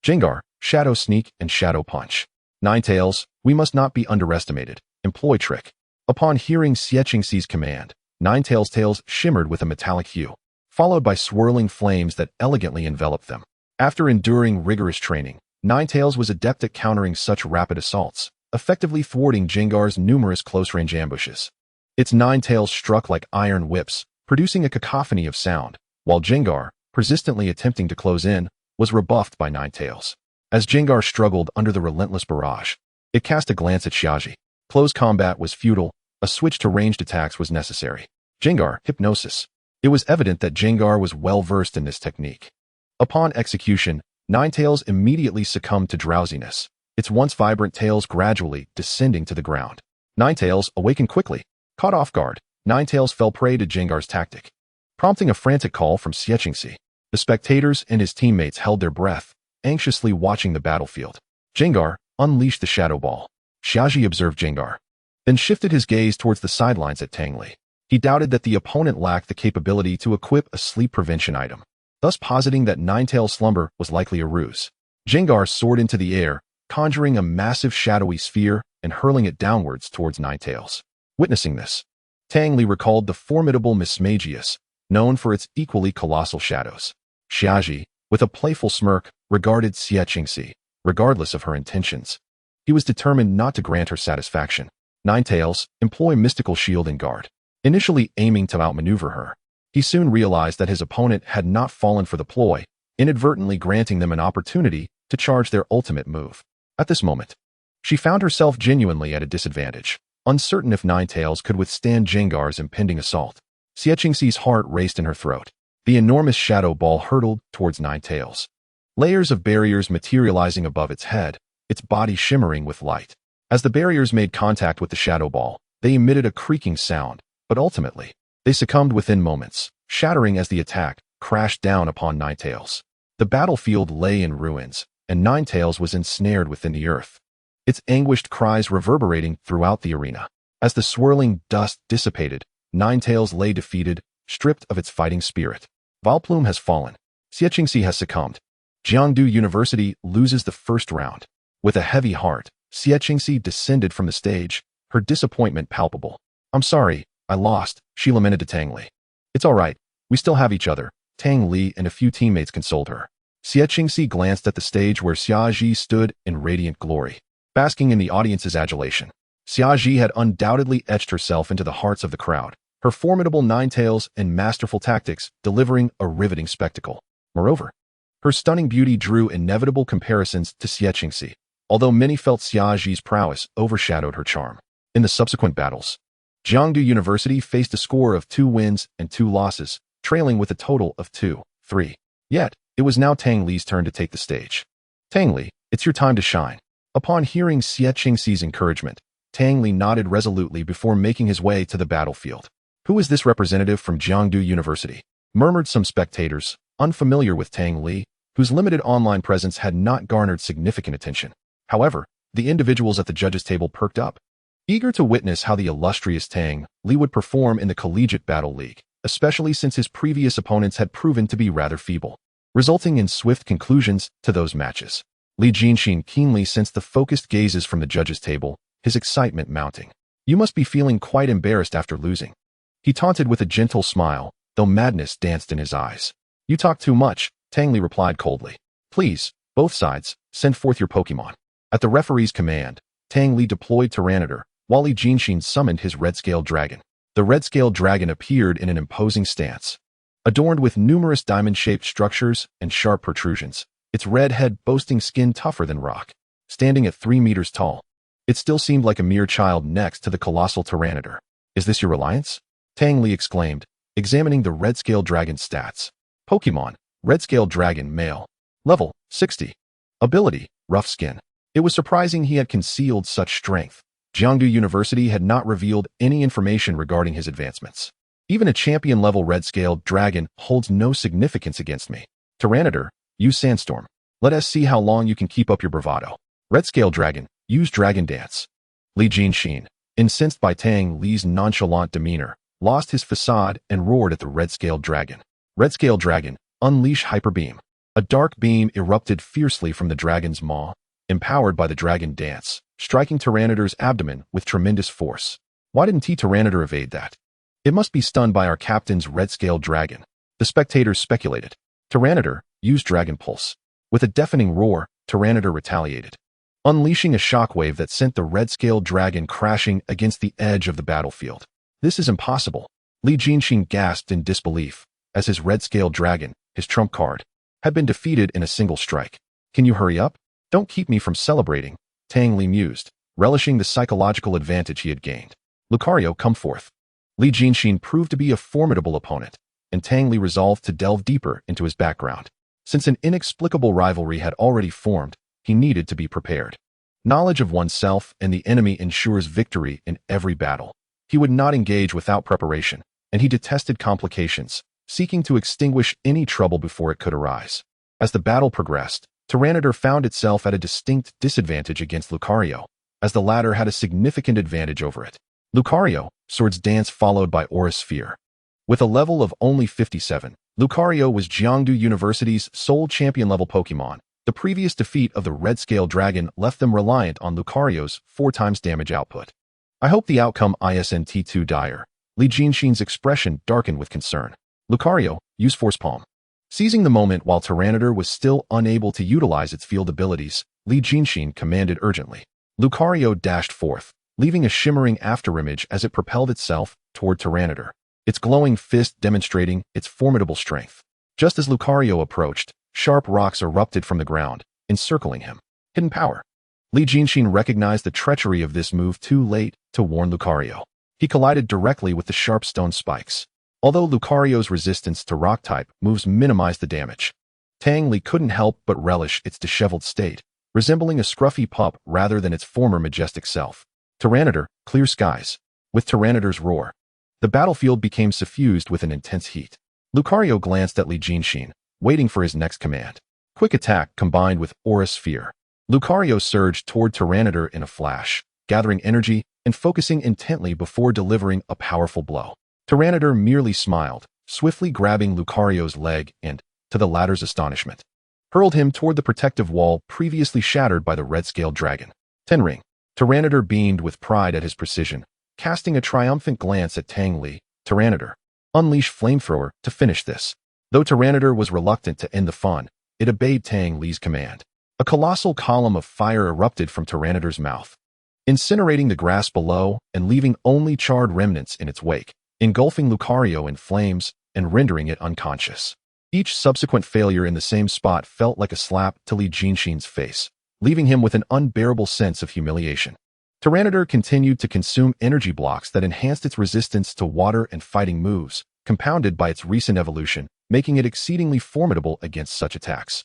Jengar, Shadow Sneak and Shadow Punch. Ninetales, we must not be underestimated. Employ Trick. Upon hearing Xiechingxi's command, Ninetales' tails shimmered with a metallic hue, followed by swirling flames that elegantly enveloped them. After enduring rigorous training, Ninetales was adept at countering such rapid assaults, effectively thwarting Jengar's numerous close-range ambushes. Its Ninetales struck like iron whips, producing a cacophony of sound, while Jengar, persistently attempting to close in, was rebuffed by Ninetales. As Jengar struggled under the relentless barrage, it cast a glance at Xiaji. Close combat was futile, a switch to ranged attacks was necessary. Jengar, hypnosis. It was evident that Jengar was well-versed in this technique. Upon execution, Ninetales immediately succumbed to drowsiness, its once vibrant tails gradually descending to the ground. Ninetales awakened quickly. Caught off guard, Ninetales fell prey to Jengar's tactic, prompting a frantic call from Xiechingxi. The spectators and his teammates held their breath, anxiously watching the battlefield. Jengar unleashed the Shadow Ball. Xiaji observed Jengar, then shifted his gaze towards the sidelines at Tang Li. He doubted that the opponent lacked the capability to equip a sleep prevention item, thus positing that Ninetales' slumber was likely a ruse. Jengar soared into the air, conjuring a massive shadowy sphere and hurling it downwards towards Ninetales. Witnessing this, Tang Li recalled the formidable Mismagius, known for its equally colossal shadows. Xiaji, with a playful smirk, regarded Xiechingxi, regardless of her intentions. He was determined not to grant her satisfaction. Ninetales, employ mystical shield and guard. Initially aiming to outmaneuver her, he soon realized that his opponent had not fallen for the ploy, inadvertently granting them an opportunity to charge their ultimate move. At this moment, she found herself genuinely at a disadvantage, uncertain if Ninetales could withstand Jengar's impending assault. Xiechingxi's heart raced in her throat. The enormous shadow ball hurtled towards Ninetales. Layers of barriers materializing above its head, its body shimmering with light. As the barriers made contact with the shadow ball, they emitted a creaking sound, but ultimately, they succumbed within moments, shattering as the attack crashed down upon Ninetales. The battlefield lay in ruins, and Ninetales was ensnared within the earth, its anguished cries reverberating throughout the arena. As the swirling dust dissipated, Ninetales lay defeated, stripped of its fighting spirit. Valplume has fallen. Xiechingxi has succumbed. Jiangdu University loses the first round. With a heavy heart, Xiechingxi descended from the stage, her disappointment palpable. "I'm sorry, I lost," she lamented to Tang Li. "It's all right, we still have each other," Tang Li and a few teammates consoled her. Xiechingxi glanced at the stage where Xiaji stood in radiant glory, basking in the audience's adulation. Xiaji had undoubtedly etched herself into the hearts of the crowd, her formidable Ninetales and masterful tactics delivering a riveting spectacle. Moreover, her stunning beauty drew inevitable comparisons to Xiechingxi, although many felt Xiaji's prowess overshadowed her charm. In the subsequent battles, Jiangdu University faced a score of 2 wins and 2 losses, trailing with a total of 2-3. Yet, it was now Tang Li's turn to take the stage. "Tang Li, it's your time to shine." Upon hearing Xiechingxi's encouragement, Tang Li nodded resolutely before making his way to the battlefield. "Who is this representative from Jiangdu University?" murmured some spectators, unfamiliar with Tang Li, whose limited online presence had not garnered significant attention. However, the individuals at the judges' table perked up, eager to witness how the illustrious Tang Li would perform in the Collegiate Battle League, especially since his previous opponents had proven to be rather feeble, resulting in swift conclusions to those matches. Li Jinxin keenly sensed the focused gazes from the judges' table, his excitement mounting. "You must be feeling quite embarrassed after losing," he taunted with a gentle smile, though madness danced in his eyes. "You talk too much," Tang Li replied coldly. "Please, both sides, send forth your Pokémon." At the referee's command, Tang Li deployed Tyranitar, while Li Jinxin summoned his red-scaled dragon. The red-scaled dragon appeared in an imposing stance, adorned with numerous diamond-shaped structures and sharp protrusions, its red head boasting skin tougher than rock. Standing at 3 meters tall, it still seemed like a mere child next to the colossal Tyranitar. "Is this your alliance?" Tang Li exclaimed, examining the red-scaled dragon's stats. Pokémon, red-scaled dragon male. Level, 60. Ability, rough skin. It was surprising he had concealed such strength. Jiangdu University had not revealed any information regarding his advancements. "Even a champion-level red-scaled dragon holds no significance against me. Tyranitar, use Sandstorm. Let us see how long you can keep up your bravado. Red-scaled dragon, use Dragon Dance." Li Jinxin, incensed by Tang Li's nonchalant demeanor, lost his facade and roared at the red-scaled dragon. "Red-scaled dragon, unleash Hyper Beam." A dark beam erupted fiercely from the dragon's maw, empowered by the Dragon Dance, striking Tyranitar's abdomen with tremendous force. Why didn't Tyranitar evade that? It must be stunned by our captain's red-scaled dragon, the spectators speculated. Tyranitar used Dragon Pulse. With a deafening roar, Tyranitar retaliated, unleashing a shockwave that sent the red-scaled dragon crashing against the edge of the battlefield. This is impossible. Li Jinxin gasped in disbelief, as his red-scaled dragon, his trump card, had been defeated in a single strike. Can you hurry up? Don't keep me from celebrating, Tang Li mused, relishing the psychological advantage he had gained. Lucario, come forth. Li Jinxin proved to be a formidable opponent, and Tang Li resolved to delve deeper into his background. Since an inexplicable rivalry had already formed, he needed to be prepared. Knowledge of oneself and the enemy ensures victory in every battle. He would not engage without preparation, and he detested complications, seeking to extinguish any trouble before it could arise. As the battle progressed, Tyranitar found itself at a distinct disadvantage against Lucario, as the latter had a significant advantage over it. Lucario, Swords Dance followed by Aura Sphere. With a level of only 57, Lucario was Jiangdu University's sole champion-level Pokémon. The previous defeat of the red-scaled dragon left them reliant on Lucario's 4x damage output. I hope the outcome isn't too dire. Li Jinxin's expression darkened with concern. Lucario, use Force Palm. Seizing the moment while Tyranitar was still unable to utilize its field abilities, Li Jinxin commanded urgently. Lucario dashed forth, leaving a shimmering afterimage as it propelled itself toward Tyranitar, its glowing fist demonstrating its formidable strength. Just as Lucario approached, sharp rocks erupted from the ground, encircling him. Hidden power. Li Jinxin recognized the treachery of this move too late to warn Lucario. He collided directly with the sharp stone spikes. Although Lucario's resistance to rock-type moves minimized the damage, Tang Li couldn't help but relish its disheveled state, resembling a scruffy pup rather than its former majestic self. Tyranitar, clear skies. With Tyranitar's roar, the battlefield became suffused with an intense heat. Lucario glanced at Li Jinxin, waiting for his next command. Quick attack combined with Aura Sphere. Lucario surged toward Tyranitar in a flash, gathering energy and focusing intently before delivering a powerful blow. Tyranitar merely smiled, swiftly grabbing Lucario's leg and, to the latter's astonishment, hurled him toward the protective wall previously shattered by the red-scaled dragon. Tenring. Tyranitar beamed with pride at his precision, casting a triumphant glance at Tang Li. Tyranitar, unleash Flamethrower to finish this. Though Tyranitar was reluctant to end the fun, it obeyed Tang Li's command. A colossal column of fire erupted from Tyranitar's mouth, incinerating the grass below and leaving only charred remnants in its wake, engulfing Lucario in flames and rendering it unconscious. Each subsequent failure in the same spot felt like a slap to Li Jinxin's face, leaving him with an unbearable sense of humiliation. Tyranitar continued to consume energy blocks that enhanced its resistance to water and fighting moves, compounded by its recent evolution, making it exceedingly formidable against such attacks.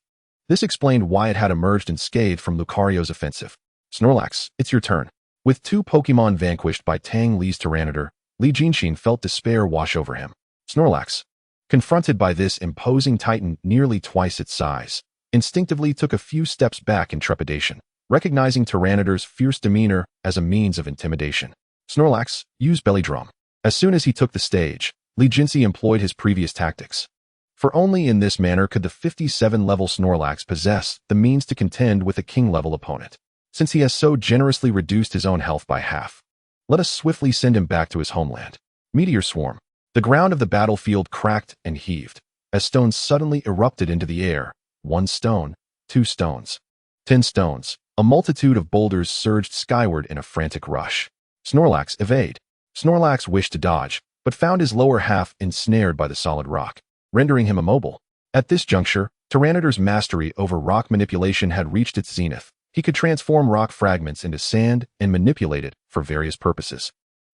This explained why it had emerged unscathed from Lucario's offensive. Snorlax, it's your turn. With two Pokémon vanquished by Tang Li's Tyranitar, Li Jinxin felt despair wash over him. Snorlax, confronted by this imposing titan nearly twice its size, instinctively took a few steps back in trepidation, recognizing Tyranitar's fierce demeanor as a means of intimidation. Snorlax, use Belly Drum. As soon as he took the stage, Li Jinxin employed his previous tactics. For only in this manner could the 57-level Snorlax possess the means to contend with a king-level opponent. Since he has so generously reduced his own health by half, let us swiftly send him back to his homeland. Meteor Swarm. The ground of the battlefield cracked and heaved, as stones suddenly erupted into the air. 1 stone, 2 stones, 10 stones. A multitude of boulders surged skyward in a frantic rush. Snorlax, evade. Snorlax wished to dodge, but found his lower half ensnared by the solid rock, rendering him immobile. At this juncture, Tyranitar's mastery over rock manipulation had reached its zenith. He could transform rock fragments into sand and manipulate it for various purposes,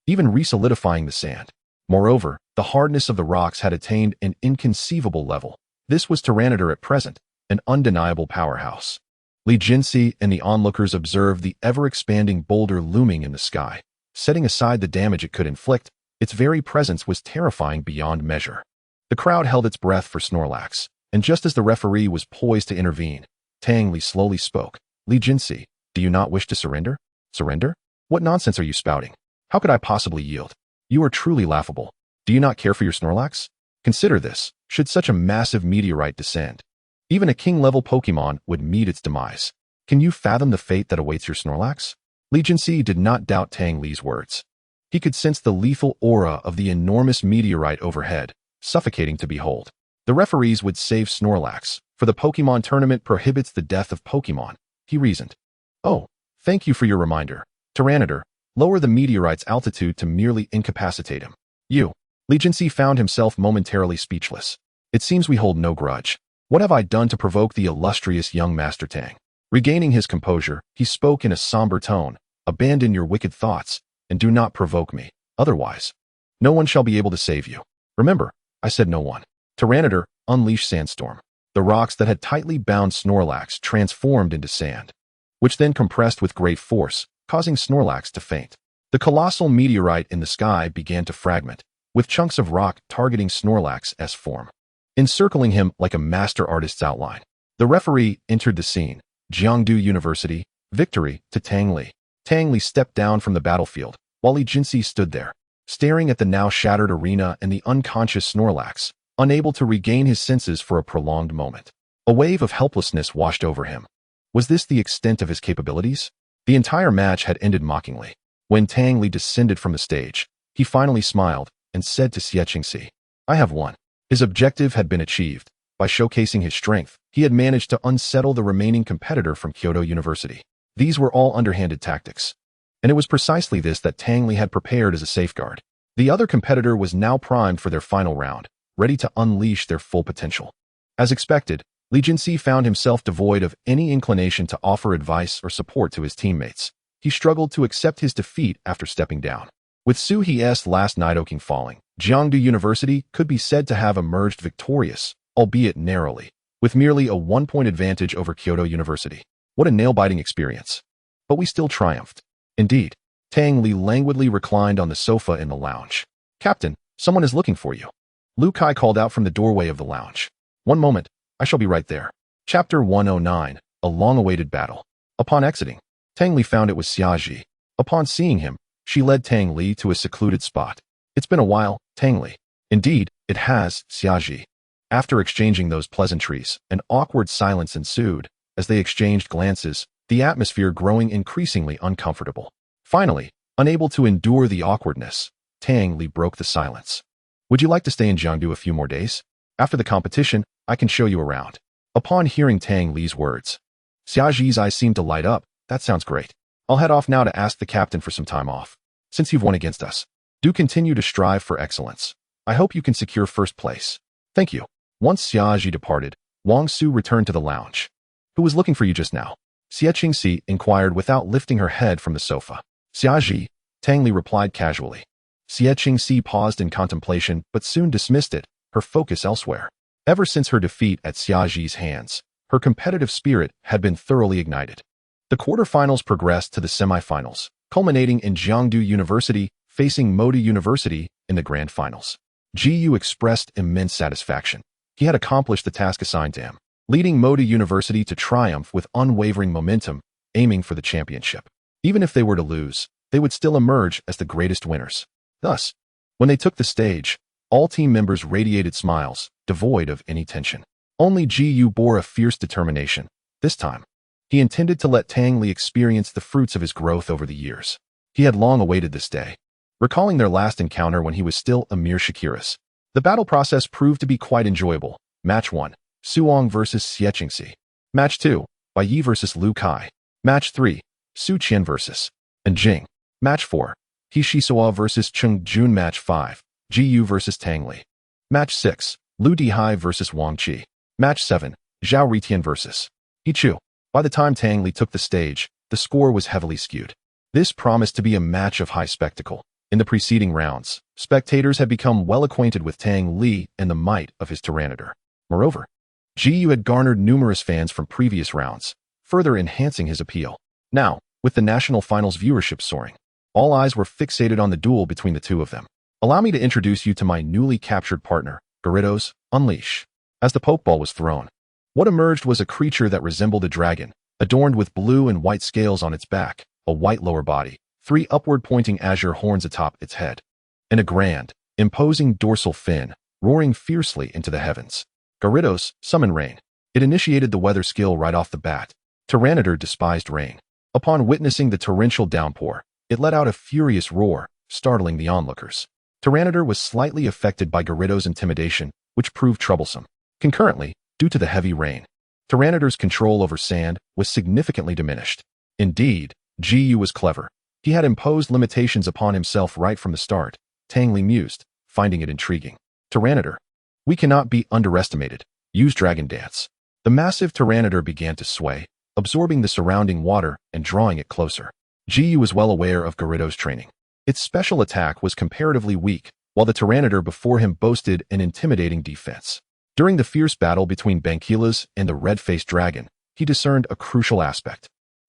even resolidifying the sand. Moreover, the hardness of the rocks had attained an inconceivable level. This was Tyranitar at present, an undeniable powerhouse. Li Jinxin and the onlookers observed the ever-expanding boulder looming in the sky. Setting aside the damage it could inflict, its very presence was terrifying beyond measure. The crowd held its breath for Snorlax, and just as the referee was poised to intervene, Tang Li slowly spoke. Li Jinxin, do you not wish to surrender? Surrender? What nonsense are you spouting? How could I possibly yield? You are truly laughable. Do you not care for your Snorlax? Consider this, should such a massive meteorite descend, even a king-level Pokémon would meet its demise. Can you fathom the fate that awaits your Snorlax? Li Jinxin did not doubt Tang Li's words. He could sense the lethal aura of the enormous meteorite overhead, suffocating to behold. The referees would save Snorlax, for the Pokémon tournament prohibits the death of Pokémon, he reasoned. Oh, thank you for your reminder. Tyranitar, lower the meteorite's altitude to merely incapacitate him. Legiancy found himself momentarily speechless. It seems we hold no grudge. What have I done to provoke the illustrious young Master Tang? Regaining his composure, he spoke in a somber tone. Abandon your wicked thoughts, and do not provoke me. Otherwise, no one shall be able to save you. Remember, I said no one. Tyranitar, unleash Sandstorm. The rocks that had tightly bound Snorlax transformed into sand, which then compressed with great force, causing Snorlax to faint. The colossal meteorite in the sky began to fragment, with chunks of rock targeting Snorlax's form, encircling him like a master artist's outline. The referee entered the scene. Jiangdu University, victory to Tang Li. Tang Li stepped down from the battlefield, while Li Jinsi stood there, staring at the now shattered arena and the unconscious Snorlax, unable to regain his senses for a prolonged moment. A wave of helplessness washed over him. Was this the extent of his capabilities? The entire match had ended mockingly. When Tang Li descended from the stage, he finally smiled and said to Xiechingxi, I have won. His objective had been achieved. By showcasing his strength, he had managed to unsettle the remaining competitor from Kyoto University. These were all underhanded tactics. And it was precisely this that Tang Li had prepared as a safeguard. The other competitor was now primed for their final round, ready to unleash their full potential. As expected, Li Jinsi found himself devoid of any inclination to offer advice or support to his teammates. He struggled to accept his defeat after stepping down. With Su He's last Nidoking falling, Jiangdu University could be said to have emerged victorious, albeit narrowly, with merely a 1-point advantage over Kyoto University. What a nail-biting experience. But we still triumphed. Indeed, Tang Li languidly reclined on the sofa in the lounge. Captain, someone is looking for you. Lu Kai called out from the doorway of the lounge. One moment, I shall be right there. Chapter 109, a long-awaited battle. Upon exiting, Tang Li found it was Xiaji. Upon seeing him, she led Tang Li to a secluded spot. It's been a while, Tang Li. Indeed, it has, Xiaji. After exchanging those pleasantries, an awkward silence ensued. As they exchanged glances, the atmosphere growing increasingly uncomfortable. Finally, unable to endure the awkwardness, Tang Li broke the silence. Would you like to stay in Jiangdu a few more days? After the competition, I can show you around. Upon hearing Tang Li's words, Xiaji's eyes seemed to light up. That sounds great. I'll head off now to ask the captain for some time off. Since you've won against us, do continue to strive for excellence. I hope you can secure first place. Thank you. Once Xiaji departed, Wang Su returned to the lounge. Who was looking for you just now? Xiechingxi inquired without lifting her head from the sofa. Xiaji, Tang Li replied casually. Xiechingxi paused in contemplation but soon dismissed it, her focus elsewhere. Ever since her defeat at Xiaji's hands, her competitive spirit had been thoroughly ignited. The quarterfinals progressed to the semifinals, culminating in Jiangdu University facing Moda University in the grand finals. Jiyu expressed immense satisfaction. He had accomplished the task assigned to him, leading Moda University to triumph with unwavering momentum, aiming for the championship. Even if they were to lose, they would still emerge as the greatest winners. Thus, when they took the stage, all team members radiated smiles, devoid of any tension. Only Jiyu bore a fierce determination. This time, he intended to let Tang Li experience the fruits of his growth over the years. He had long awaited this day. Recalling their last encounter when he was still a mere Shakiras, the battle process proved to be quite enjoyable. Match 1, Suong vs. Xiechingxi. Match 2, Bai Yi vs. Lu Kai. Match 3, Su Qian vs. Jing. Match 4, He Shisuo vs. Cheng Jun. Match 5, Jiyu vs. Tang Li. Match 6, Lu Dihai vs. Wang Qi. Match 7, Zhao Ritian vs. He Chu. By the time Tang Li took the stage, the score was heavily skewed. This promised to be a match of high spectacle. In the preceding rounds, spectators had become well acquainted with Tang Li and the might of his Tyranitar. Moreover, Jiyu had garnered numerous fans from previous rounds, further enhancing his appeal. Now, with the national finals viewership soaring, all eyes were fixated on the duel between the two of them. Allow me to introduce you to my newly captured partner, Gyarados, Unleash. As the Pokeball was thrown, what emerged was a creature that resembled a dragon, adorned with blue and white scales on its back, a white lower body, 3 upward-pointing azure horns atop its head, and a grand, imposing dorsal fin, roaring fiercely into the heavens. Gyarados, summon rain. It initiated the weather skill right off the bat. Tyranitar despised rain. Upon witnessing the torrential downpour, it let out a furious roar, startling the onlookers. Tyranitar was slightly affected by Gyarados' intimidation, which proved troublesome. Concurrently, due to the heavy rain, Tyranidar's control over sand was significantly diminished. Indeed, Gu was clever. He had imposed limitations upon himself right from the start, Tang Li mused, finding it intriguing. Tyranitar. We cannot be underestimated. Use Dragon Dance. The massive Tyranitar began to sway, absorbing the surrounding water and drawing it closer. Gu was well aware of Gyarados' training. Its special attack was comparatively weak, while the Tyranitar before him boasted an intimidating defense. During the fierce battle between Banquilas and the red-faced dragon, he discerned a crucial aspect.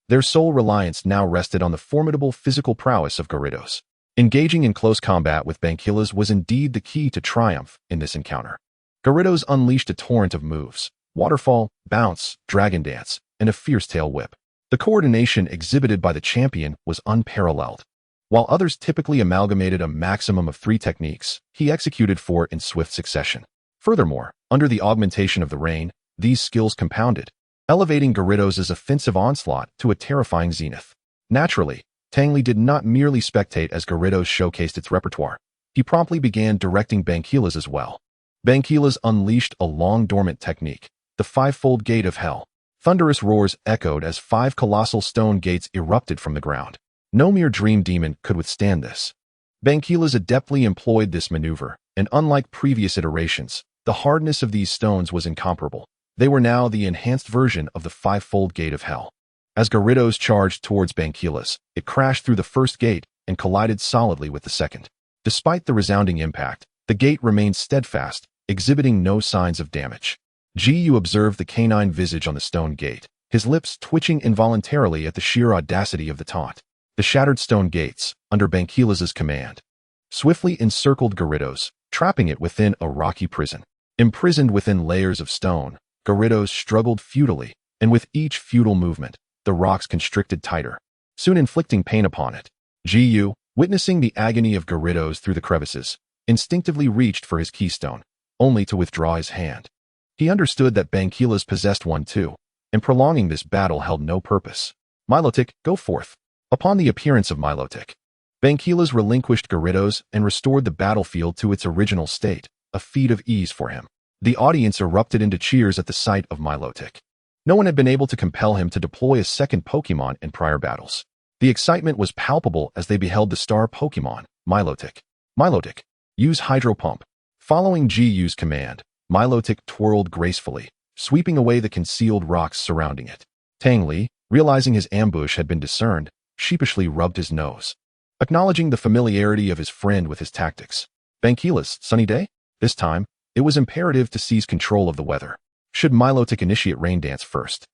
Their sole reliance now rested on the formidable physical prowess of Gyarados. Engaging in close combat with Banquilas was indeed the key to triumph in this encounter. Gyarados unleashed a torrent of moves: waterfall, bounce, dragon dance, and a fierce tail whip. The coordination exhibited by the champion was unparalleled. While others typically amalgamated a maximum of 3 techniques, he executed 4 in swift succession. Furthermore, under the augmentation of the rain, these skills compounded, elevating Gyarados' offensive onslaught to a terrifying zenith. Naturally, Tang Li did not merely spectate as Gyarados showcased its repertoire. He promptly began directing Banquilas as well. Banquilas unleashed a long-dormant technique, the five-fold gate of hell. Thunderous roars echoed as 5 colossal stone gates erupted from the ground. No mere dream demon could withstand this. Banquilas adeptly employed this maneuver, and unlike previous iterations, the hardness of these stones was incomparable. They were now the enhanced version of the five-fold gate of hell. As Gyarados charged towards Banquilas, it crashed through the first gate and collided solidly with the second. Despite the resounding impact, the gate remained steadfast, exhibiting no signs of damage. Gu observed the canine visage on the stone gate, his lips twitching involuntarily at the sheer audacity of the taunt. The shattered stone gates, under Banquilas' command, swiftly encircled Gyarados, trapping it within a rocky prison. Imprisoned within layers of stone, Gyarados struggled futilely, and with each futile movement, the rocks constricted tighter, soon inflicting pain upon it. Gu, witnessing the agony of Gyarados through the crevices, instinctively reached for his keystone, only to withdraw his hand. He understood that Banquilas possessed one too, and prolonging this battle held no purpose. Milotic, go forth. Upon the appearance of Milotic, Banquilas relinquished Gyarados and restored the battlefield to its original state, a feat of ease for him. The audience erupted into cheers at the sight of Milotic. No one had been able to compel him to deploy a second Pokémon in prior battles. The excitement was palpable as they beheld the star Pokémon, Milotic. Milotic, use Hydro Pump. Following Gu's command, Milotic twirled gracefully, sweeping away the concealed rocks surrounding it. Tang Li, realizing his ambush had been discerned, sheepishly rubbed his nose, acknowledging the familiarity of his friend with his tactics. Banquilas, sunny day? This time, it was imperative to seize control of the weather. Should Milotic initiate rain dance first,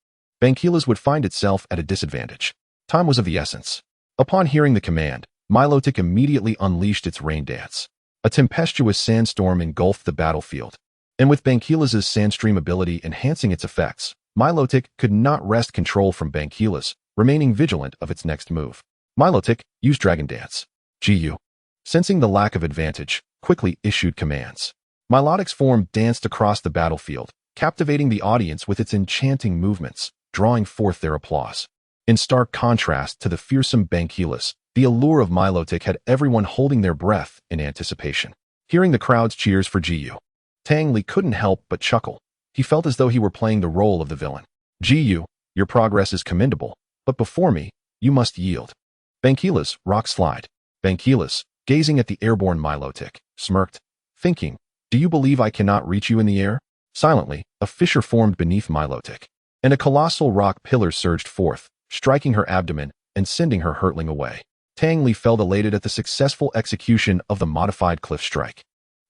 Banquilas would find itself at a disadvantage. Time was of the essence. Upon hearing the command, Milotic immediately unleashed its rain dance. A tempestuous sandstorm engulfed the battlefield, and with Banquilas' sandstream ability enhancing its effects, Milotic could not wrest control from Banquilas, remaining vigilant of its next move. Milotic, use Dragon Dance. Gu, sensing the lack of advantage, quickly issued commands. Milotic's form danced across the battlefield, captivating the audience with its enchanting movements, drawing forth their applause. In stark contrast to the fearsome Banquilas, the allure of Milotic had everyone holding their breath in anticipation. Hearing the crowd's cheers for Gu, Tang Li couldn't help but chuckle. He felt as though he were playing the role of the villain. Gu, your progress is commendable, but before me, you must yield. Banquilas, rock slide. Banquilas, gazing at the airborne Milotic, smirked, thinking, do you believe I cannot reach you in the air? Silently, a fissure formed beneath Milotic, and a colossal rock pillar surged forth, striking her abdomen and sending her hurtling away. Tang Li felt elated at the successful execution of the modified cliff strike.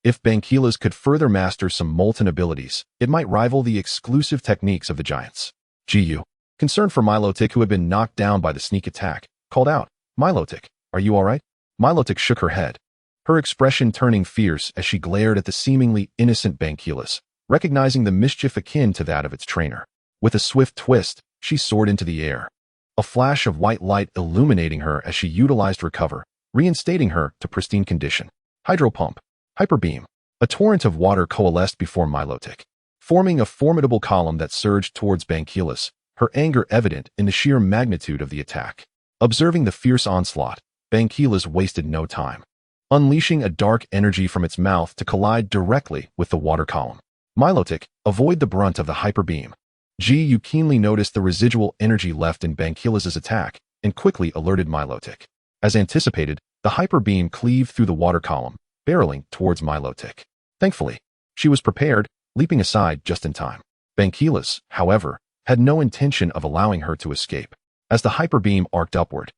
If Banquilas could further master some molten abilities, it might rival the exclusive techniques of the giants. Gu, concerned for Milotic who had been knocked down by the sneak attack, called out, Milotic, are you alright? Milotic shook her head, her expression turning fierce as she glared at the seemingly innocent Banquilas, recognizing the mischief akin to that of its trainer. With a swift twist, she soared into the air, a flash of white light illuminating her as she utilized Recover, reinstating her to pristine condition. Hydro Pump, Hyper Beam. A torrent of water coalesced before Milotic, forming a formidable column that surged towards Banquilas, her anger evident in the sheer magnitude of the attack. Observing the fierce onslaught, Banquilas wasted no time, unleashing a dark energy from its mouth to collide directly with the water column. Milotic, avoid the brunt of the hyper beam. You keenly noticed the residual energy left in Bankilas's attack and quickly alerted Milotic. As anticipated, the hyper beam cleaved through the water column, barreling towards Milotic. Thankfully, she was prepared, leaping aside just in time. Bankilas, however, had no intention of allowing her to escape. As the hyper beam arced upward,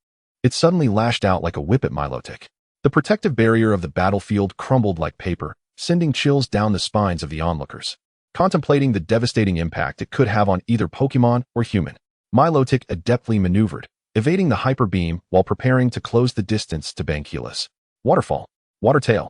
it suddenly lashed out like a whip at Milotic. The protective barrier of the battlefield crumbled like paper, sending chills down the spines of the onlookers. Contemplating the devastating impact it could have on either Pokémon or human, Milotic adeptly maneuvered, evading the hyper beam while preparing to close the distance to Bankilas. Waterfall. Water tail.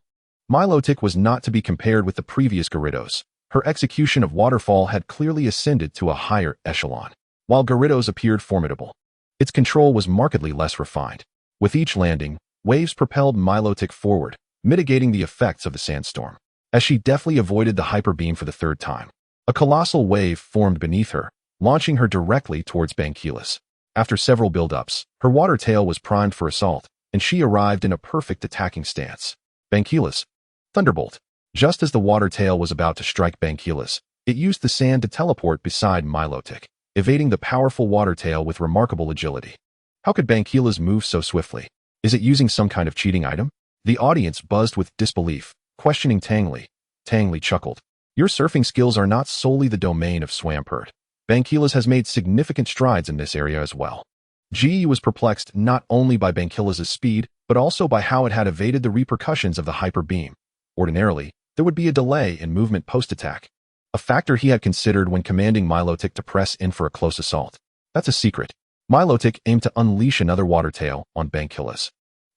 Milotic was not to be compared with the previous Gyarados. Her execution of Waterfall had clearly ascended to a higher echelon. While Gyarados appeared formidable, its control was markedly less refined. With each landing, waves propelled Milotic forward, mitigating the effects of the sandstorm. As she deftly avoided the hyper beam for the third time, a colossal wave formed beneath her, launching her directly towards Bankilas. After several build-ups, her water tail was primed for assault, and she arrived in a perfect attacking stance. Bankilas. Thunderbolt. Just as the water tail was about to strike Bankilas, it used the sand to teleport beside Milotic, evading the powerful water tail with remarkable agility. How could Bankilas move so swiftly? Is it using some kind of cheating item? The audience buzzed with disbelief, questioning Tang Li. Tang Li chuckled. Your surfing skills are not solely the domain of Swampert. Bankilas has made significant strides in this area as well. Ji was perplexed not only by Bankilas's speed, but also by how it had evaded the repercussions of the hyper beam. Ordinarily, there would be a delay in movement post-attack, a factor he had considered when commanding Milotic to press in for a close assault. That's a secret. Milotic aimed to unleash another water tail on Bankilas.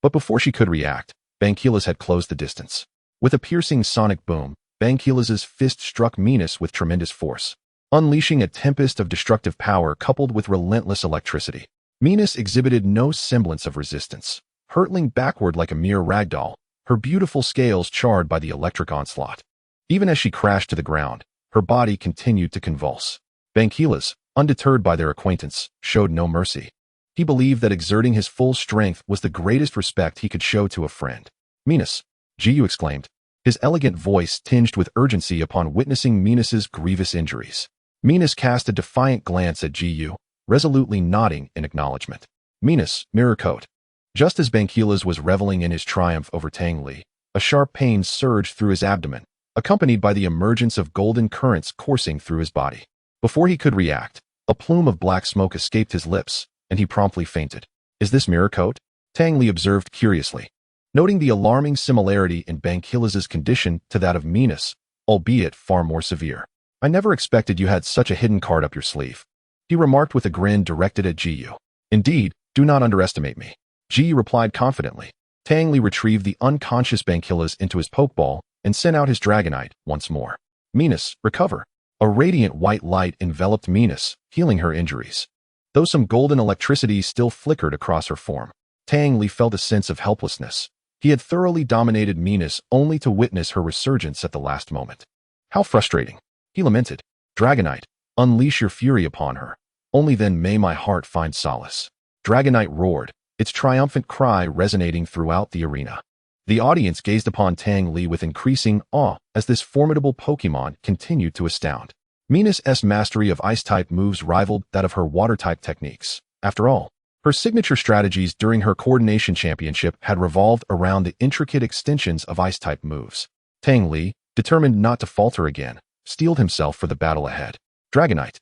But before she could react, Bankilas had closed the distance. With a piercing sonic boom, Bankilas's fist struck Minas with tremendous force, unleashing a tempest of destructive power coupled with relentless electricity. Minas exhibited no semblance of resistance, hurtling backward like a mere ragdoll, her beautiful scales charred by the electric onslaught. Even as she crashed to the ground, her body continued to convulse. Bankilas, undeterred by their acquaintance, showed no mercy. He believed that exerting his full strength was the greatest respect he could show to a friend. Minas, Jiu exclaimed, his elegant voice tinged with urgency upon witnessing Minas's grievous injuries. Minas cast a defiant glance at Jiu, resolutely nodding in acknowledgement. Minas, mirror coat. Just as Bankilas was reveling in his triumph over Tang Li, a sharp pain surged through his abdomen, accompanied by the emergence of golden currents coursing through his body. Before he could react, a plume of black smoke escaped his lips, and he promptly fainted. Is this mirror coat? Tang Li observed curiously, noting the alarming similarity in Bankilas's condition to that of Minas, albeit far more severe. I never expected you had such a hidden card up your sleeve, he remarked with a grin directed at Jiu. Indeed, do not underestimate me, Jiu replied confidently. Tang Li retrieved the unconscious Bankilas into his pokeball and sent out his Dragonite once more. Minas, recover. A radiant white light enveloped Minas, healing her injuries. Though some golden electricity still flickered across her form, Tang Li felt a sense of helplessness. He had thoroughly dominated Minas only to witness her resurgence at the last moment. How frustrating, he lamented. Dragonite, unleash your fury upon her. Only then may my heart find solace. Dragonite roared, its triumphant cry resonating throughout the arena. The audience gazed upon Tang Li with increasing awe as this formidable Pokémon continued to astound. Minas' mastery of Ice-type moves rivaled that of her Water-type techniques. After all, her signature strategies during her Coordination Championship had revolved around the intricate extensions of Ice-type moves. Tang Li, determined not to falter again, steeled himself for the battle ahead. Dragonite.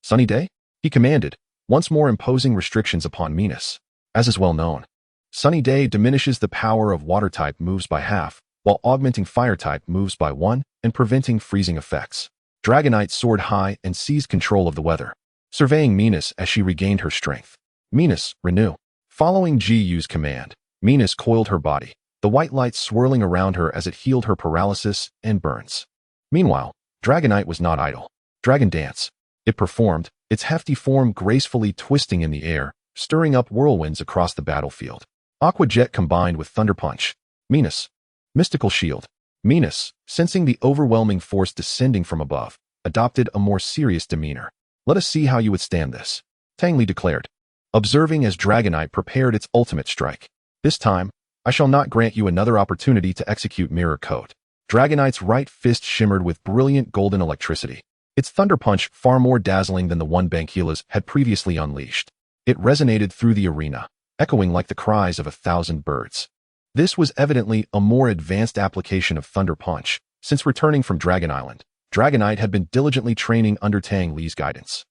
Sunny Day? He commanded, once more imposing restrictions upon Minas. As is well known, Sunny Day diminishes the power of Water-type moves by half, while augmenting Fire-type moves by 1 and preventing freezing effects. Dragonite soared high and seized control of the weather, surveying Minas as she regained her strength. Minas, renew. Following Jiu's command, Minas coiled her body, the white light swirling around her as it healed her paralysis and burns. Meanwhile, Dragonite was not idle. Dragon Dance. It performed, its hefty form gracefully twisting in the air, stirring up whirlwinds across the battlefield. Aqua Jet combined with Thunder Punch. Minas. Mystical Shield. Minas, sensing the overwhelming force descending from above, adopted a more serious demeanor. Let us see how you withstand this, Tang Li declared, observing as Dragonite prepared its ultimate strike. This time, I shall not grant you another opportunity to execute Mirror Coat. Dragonite's right fist shimmered with brilliant golden electricity, its thunder punch far more dazzling than the one Banquila's had previously unleashed. It resonated through the arena, echoing like the cries of 1,000 birds. This was evidently a more advanced application of Thunder Punch. Since returning from Dragon Island, Dragonite had been diligently training under Tang Li's guidance,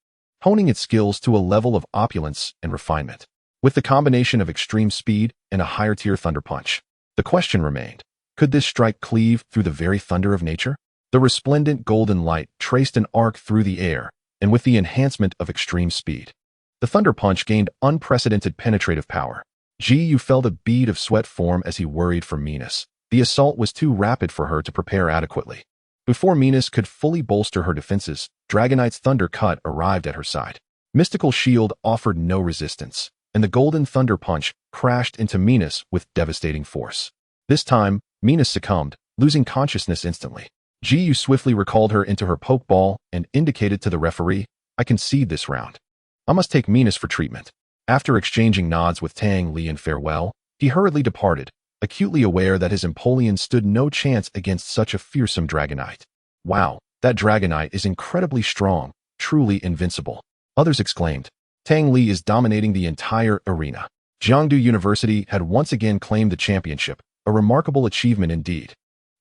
honing its skills to a level of opulence and refinement. With the combination of extreme speed and a higher-tier Thunder Punch, the question remained, could this strike cleave through the very thunder of nature? The resplendent golden light traced an arc through the air, and with the enhancement of extreme speed, the Thunder Punch gained unprecedented penetrative power. Ji felt a bead of sweat form as he worried for Minas. The assault was too rapid for her to prepare adequately. Before Minas could fully bolster her defenses, Dragonite's Thunder Cut arrived at her side. Mystical Shield offered no resistance, and the Golden Thunder Punch crashed into Minas with devastating force. This time, Minas succumbed, losing consciousness instantly. Ji swiftly recalled her into her pokeball and indicated to the referee, "I concede this round. I must take Minas for treatment." After exchanging nods with Tang Li in farewell, he hurriedly departed, acutely aware that his Empoleon stood no chance against such a fearsome Dragonite. Wow, that Dragonite is incredibly strong, truly invincible, others exclaimed. Tang Li is dominating the entire arena. Jiangdu University had once again claimed the championship, a remarkable achievement indeed.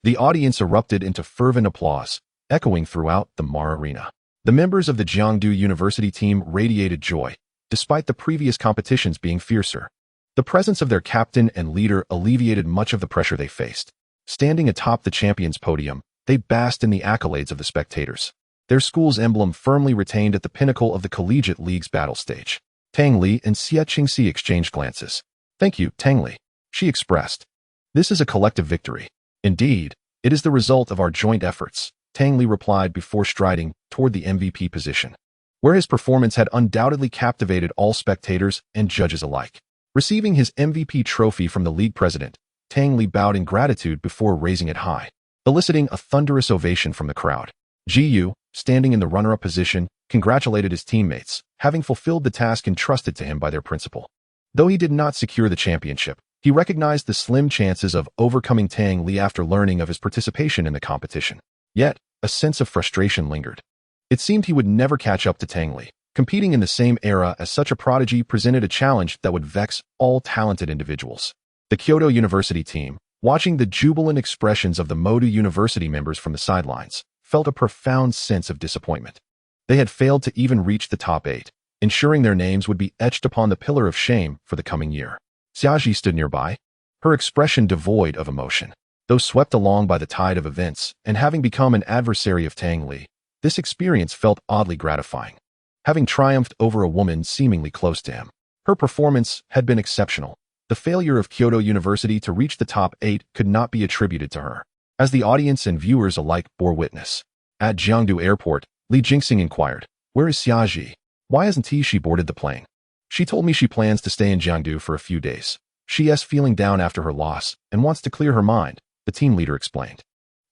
The audience erupted into fervent applause, echoing throughout the Mar Arena. The members of the Jiangdu University team radiated joy, despite the previous competitions being fiercer. The presence of their captain and leader alleviated much of the pressure they faced. Standing atop the champions' podium, they basked in the accolades of the spectators. Their school's emblem firmly retained at the pinnacle of the collegiate league's battle stage. Tang Li and Xie Qingxi exchanged glances. "Thank you, Tang Li," she expressed. "This is a collective victory." "Indeed, it is the result of our joint efforts," Tang Li replied before striding toward the MVP position, where his performance had undoubtedly captivated all spectators and judges alike. Receiving his MVP trophy from the league president, Tang Li bowed in gratitude before raising it high, eliciting a thunderous ovation from the crowd. Ji, standing in the runner-up position, congratulated his teammates, having fulfilled the task entrusted to him by their principal. Though he did not secure the championship, he recognized the slim chances of overcoming Tang Li after learning of his participation in the competition. Yet, a sense of frustration lingered. It seemed he would never catch up to Tang Li. Competing in the same era as such a prodigy presented a challenge that would vex all talented individuals. The Kyoto University team, watching the jubilant expressions of the Modu University members from the sidelines, felt a profound sense of disappointment. They had failed to even reach the top 8, ensuring their names would be etched upon the pillar of shame for the coming year. Xiaji stood nearby, her expression devoid of emotion. Though swept along by the tide of events and having become an adversary of Tang Li, this experience felt oddly gratifying. Having triumphed over a woman seemingly close to him, her performance had been exceptional. The failure of Kyoto University to reach the top 8 could not be attributed to her, as the audience and viewers alike bore witness. At Jiangdu Airport, Li Jingxing inquired, "Where is Xiaji? Why hasn't she boarded the plane?" "She told me she plans to stay in Jiangdu for a few days. She is feeling down after her loss and wants to clear her mind," the team leader explained.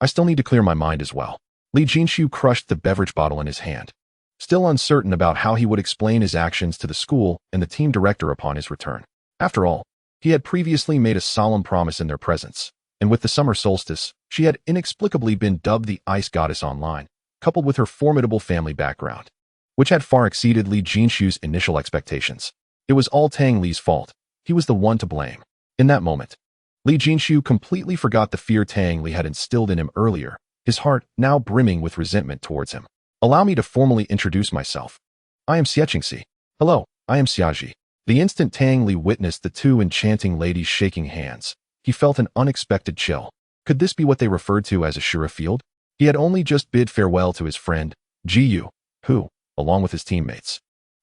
"I still need to clear my mind as well." Li Jinshu crushed the beverage bottle in his hand, still uncertain about how he would explain his actions to the school and the team director upon his return. After all, he had previously made a solemn promise in their presence, and with the summer solstice, she had inexplicably been dubbed the Ice Goddess online, coupled with her formidable family background, which had far exceeded Li Jinshu's initial expectations. It was all Tang Li's fault. He was the one to blame. In that moment, Li Jinshu completely forgot the fear Tang Li had instilled in him earlier, his heart now brimming with resentment towards him. "Allow me to formally introduce myself. I am Xie Qingxi. Hello, I am Xiaji." The instant Tang Li witnessed the two enchanting ladies shaking hands, he felt an unexpected chill. Could this be what they referred to as a Shura field? He had only just bid farewell to his friend, Ji, who, along with his teammates,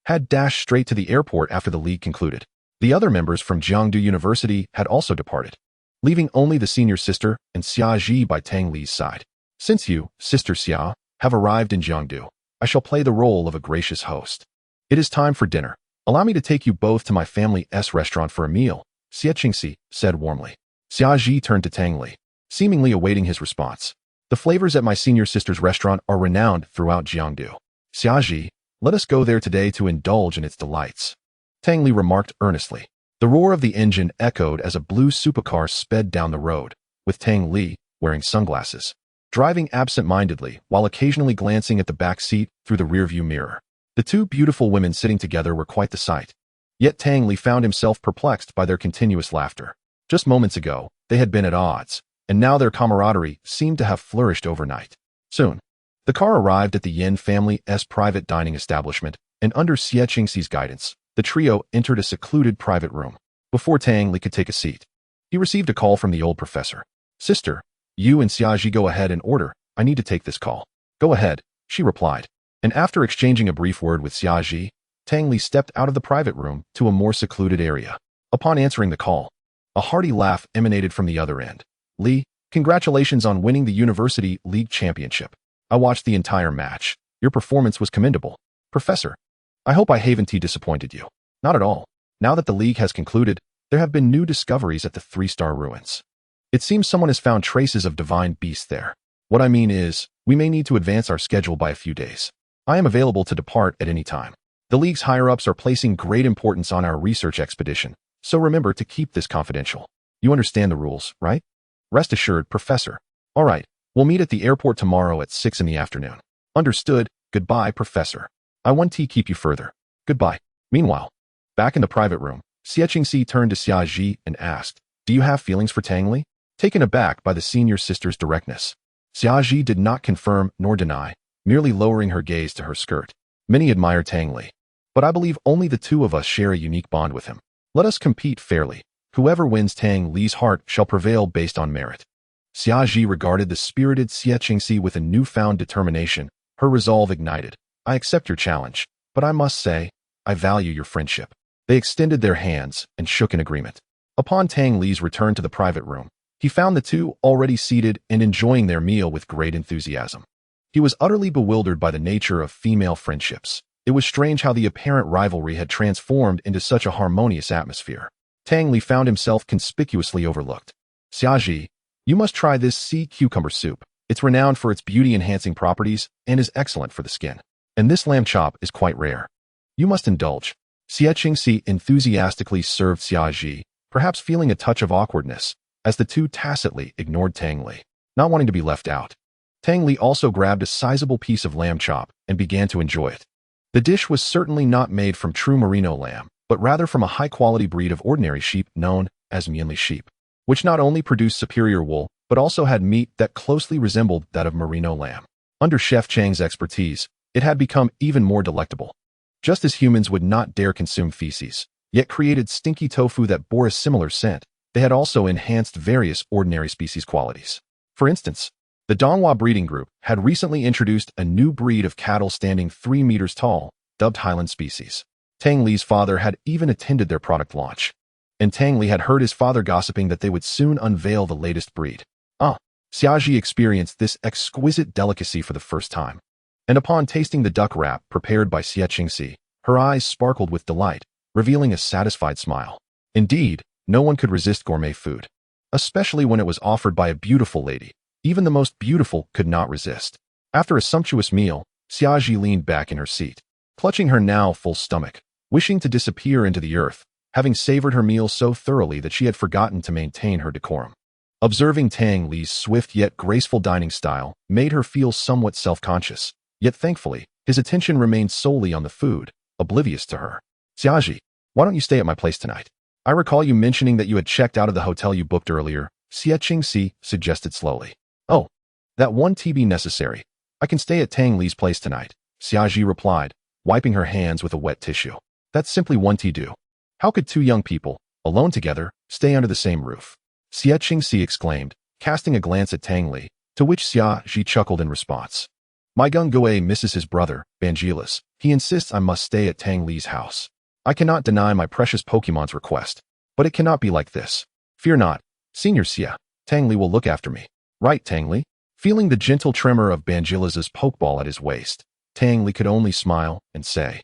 had dashed straight to the airport after the league concluded. The other members from Jiangdu University had also departed, leaving only the senior sister and Xiaji by Tang Li's side. "Since you, Sister Xia, have arrived in Jiangdu, I shall play the role of a gracious host. It is time for dinner. Allow me to take you both to my family's restaurant for a meal," Xie Qingxi said warmly. Xiaji turned to Tang Li, seemingly awaiting his response. "The flavors at my senior sister's restaurant are renowned throughout Jiangdu. Xiaji, let us go there today to indulge in its delights," Tang Li remarked earnestly. The roar of the engine echoed as a blue supercar sped down the road, with Tang Li, wearing sunglasses, driving absent-mindedly while occasionally glancing at the back seat through the rearview mirror. The two beautiful women sitting together were quite the sight. Yet Tang Li found himself perplexed by their continuous laughter. Just moments ago, they had been at odds, and now their camaraderie seemed to have flourished overnight. Soon, the car arrived at the Yin family's private dining establishment, and under Xie Qingxi's guidance, the trio entered a secluded private room. Before Tang Li could take a seat, he received a call from the old professor. "Sister, you and Xiaji go ahead and order. I need to take this call." "Go ahead," she replied. And after exchanging a brief word with Xiaji, Tang Li stepped out of the private room to a more secluded area. Upon answering the call, a hearty laugh emanated from the other end. "Li, congratulations on winning the University League Championship. I watched the entire match. Your performance was commendable. Professor, I hope I haven't disappointed you." "Not at all. Now that the league has concluded, there have been new discoveries at the three-star ruins. It seems someone has found traces of divine beasts there. What I mean is, we may need to advance our schedule by a few days. I am available to depart at any time. The league's higher-ups are placing great importance on our research expedition, so remember to keep this confidential. You understand the rules, right?" "Rest assured, Professor." "All right, we'll meet at the airport tomorrow at 6 in the afternoon." "Understood. Goodbye, Professor. I want to keep you further. Goodbye." Meanwhile, back in the private room, Xie Qingxi turned to Xiaji and asked, "Do you have feelings for Tang Li?" Taken aback by the senior sister's directness, Xiaji did not confirm nor deny, merely lowering her gaze to her skirt. "Many admire Tang Li, but I believe only the two of us share a unique bond with him. Let us compete fairly. Whoever wins Tang Li's heart shall prevail based on merit." Xiaji regarded the spirited Xie Qingxi with a newfound determination. Her resolve ignited. "I accept your challenge, but I must say, I value your friendship." They extended their hands and shook in agreement. Upon Tang Li's return to the private room, he found the two already seated and enjoying their meal with great enthusiasm. He was utterly bewildered by the nature of female friendships. It was strange how the apparent rivalry had transformed into such a harmonious atmosphere. Tang Li found himself conspicuously overlooked. "Xiaji, you must try this sea cucumber soup. It's renowned for its beauty-enhancing properties and is excellent for the skin. And this lamb chop is quite rare. You must indulge." Xie Qingxi enthusiastically served Xiaji, perhaps feeling a touch of awkwardness, as the two tacitly ignored Tang Li, not wanting to be left out. Tang Li also grabbed a sizable piece of lamb chop and began to enjoy it. The dish was certainly not made from true merino lamb, but rather from a high-quality breed of ordinary sheep known as Mianli sheep, which not only produced superior wool, but also had meat that closely resembled that of merino lamb. Under Chef Chang's expertise, it had become even more delectable. Just as humans would not dare consume feces, yet created stinky tofu that bore a similar scent, they had also enhanced various ordinary species qualities. For instance, the Donghua breeding group had recently introduced a new breed of cattle standing 3 meters tall, dubbed Highland species. Tang Li's father had even attended their product launch, and Tang Li had heard his father gossiping that they would soon unveil the latest breed. Xiaji experienced this exquisite delicacy for the first time. And upon tasting the duck wrap prepared by Xie Qingxi, her eyes sparkled with delight, revealing a satisfied smile. Indeed, no one could resist gourmet food, especially when it was offered by a beautiful lady. Even the most beautiful could not resist. After a sumptuous meal, Xiaji leaned back in her seat, clutching her now full stomach, wishing to disappear into the earth, having savored her meal so thoroughly that she had forgotten to maintain her decorum. Observing Tang Li's swift yet graceful dining style made her feel somewhat self-conscious. Yet thankfully, his attention remained solely on the food, oblivious to her. "Xiaji, why don't you stay at my place tonight? I recall you mentioning that you had checked out of the hotel you booked earlier," Xie Qingxi suggested slowly. "Oh, that won't be necessary. I can stay at Tang Li's place tonight," Xiaji replied, wiping her hands with a wet tissue. "That's simply won't do. How could two young people, alone together, stay under the same roof?" Xie Qingxi exclaimed, casting a glance at Tang Li, to which Xiaji chuckled in response. "My Gung Gui misses his brother, Bangilas. He insists I must stay at Tang Li's house. I cannot deny my precious Pokemon's request, but it cannot be like this. Fear not, Senior Xie. Tang Li will look after me. Right, Tang Li?" Feeling the gentle tremor of Bangilas's pokeball at his waist, Tang Li could only smile and say,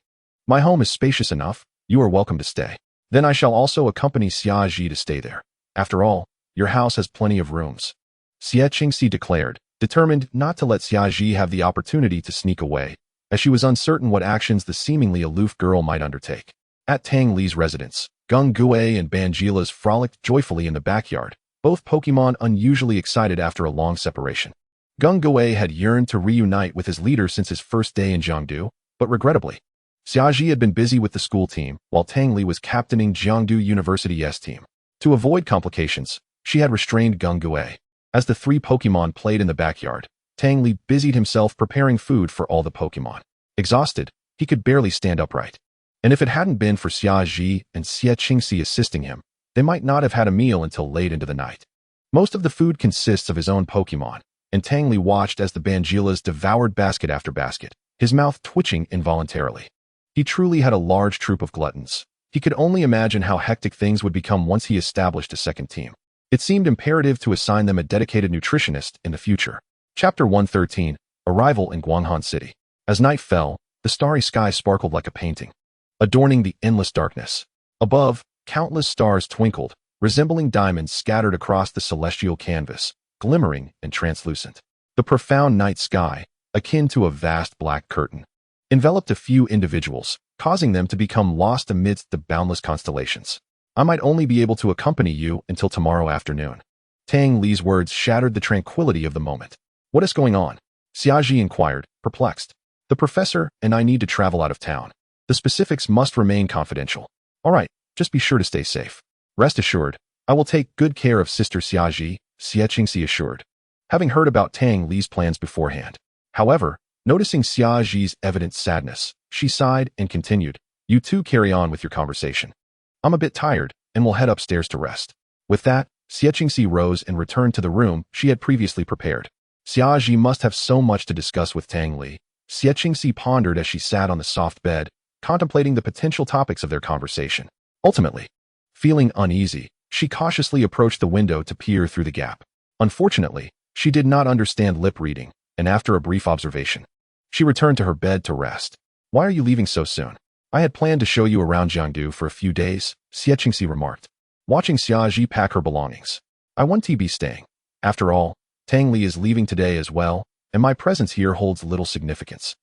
"My home is spacious enough. You are welcome to stay. Then I shall also accompany Xiaji to stay there. After all, your house has plenty of rooms," Xie Qingxi declared, determined not to let Xiaji have the opportunity to sneak away, as she was uncertain what actions the seemingly aloof girl might undertake. At Tang Li's residence, Gung Gui and Bangilas frolicked joyfully in the backyard, both Pokémon unusually excited after a long separation. Gung Gui had yearned to reunite with his leader since his first day in Jiangdu, but regrettably, Xiaoji had been busy with the school team, while Tang Li was captaining Jiangdu University's team. To avoid complications, she had restrained Gung Gui. As the three Pokémon played in the backyard, Tang Li busied himself preparing food for all the Pokémon. Exhausted, he could barely stand upright. And if it hadn't been for Xiaoji and Xie Qingxi assisting him, they might not have had a meal until late into the night. Most of the food consists of his own Pokémon, and Tang Li watched as the Bangilas devoured basket after basket, his mouth twitching involuntarily. He truly had a large troop of gluttons. He could only imagine how hectic things would become once he established a second team. It seemed imperative to assign them a dedicated nutritionist in the future. Chapter 113, Arrival in Guanghan City. As night fell, the starry sky sparkled like a painting, adorning the endless darkness. Above, countless stars twinkled, resembling diamonds scattered across the celestial canvas, glimmering and translucent. The profound night sky, akin to a vast black curtain, enveloped a few individuals, causing them to become lost amidst the boundless constellations. I might only be able to accompany you until tomorrow afternoon. Tang Li's words shattered the tranquility of the moment. What is going on? Xiaoji inquired, perplexed. The professor and I need to travel out of town. The specifics must remain confidential. All right, just be sure to stay safe. Rest assured, I will take good care of Sister Xiaoji, Xie Qingxi assured, having heard about Tang Li's plans beforehand. However, noticing Xiaoji's evident sadness, she sighed and continued, you two carry on with your conversation. I'm a bit tired and will head upstairs to rest. With that, Xie Qingxi rose and returned to the room she had previously prepared. Xiaoji must have so much to discuss with Tang Li. Xie Qingxi pondered as she sat on the soft bed, contemplating the potential topics of their conversation. Ultimately, feeling uneasy, she cautiously approached the window to peer through the gap. Unfortunately, she did not understand lip reading, and after a brief observation, she returned to her bed to rest. Why are you leaving so soon? I had planned to show you around Jiangdu for a few days, Xie Qingxi remarked, watching Xiaoji pack her belongings. I want to be staying. After all, Tang Li is leaving today as well, and my presence here holds little significance.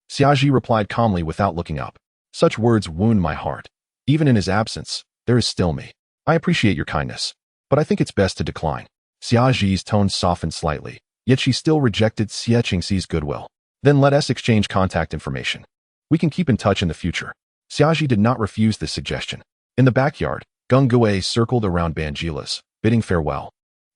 Xiaoji replied calmly without looking up. Such words wound my heart. Even in his absence, there is still me. I appreciate your kindness, but I think it's best to decline. Xiaoji's tone softened slightly, yet she still rejected Xie Qingxi's goodwill. Then let us exchange contact information. We can keep in touch in the future. Xiaoji did not refuse this suggestion. In the backyard, Gung Gui circled around Bangilas, bidding farewell.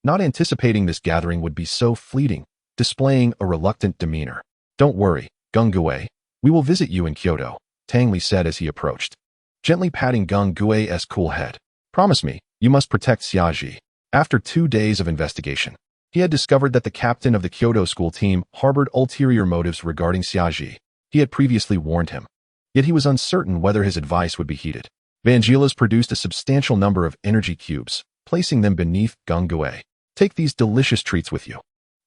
Not anticipating this gathering would be so fleeting, displaying a reluctant demeanor. Don't worry, Gung Gui, we will visit you in Kyoto, Tang Li said as he approached, gently patting Gung Gui's cool head. Promise me, you must protect Xiaoji. After 2 days of investigation, he had discovered that the captain of the Kyoto school team harbored ulterior motives regarding Xiaoji. He had previously warned him, yet he was uncertain whether his advice would be heeded. Vangelis produced a substantial number of energy cubes, placing them beneath Gung Gui. Take these delicious treats with you.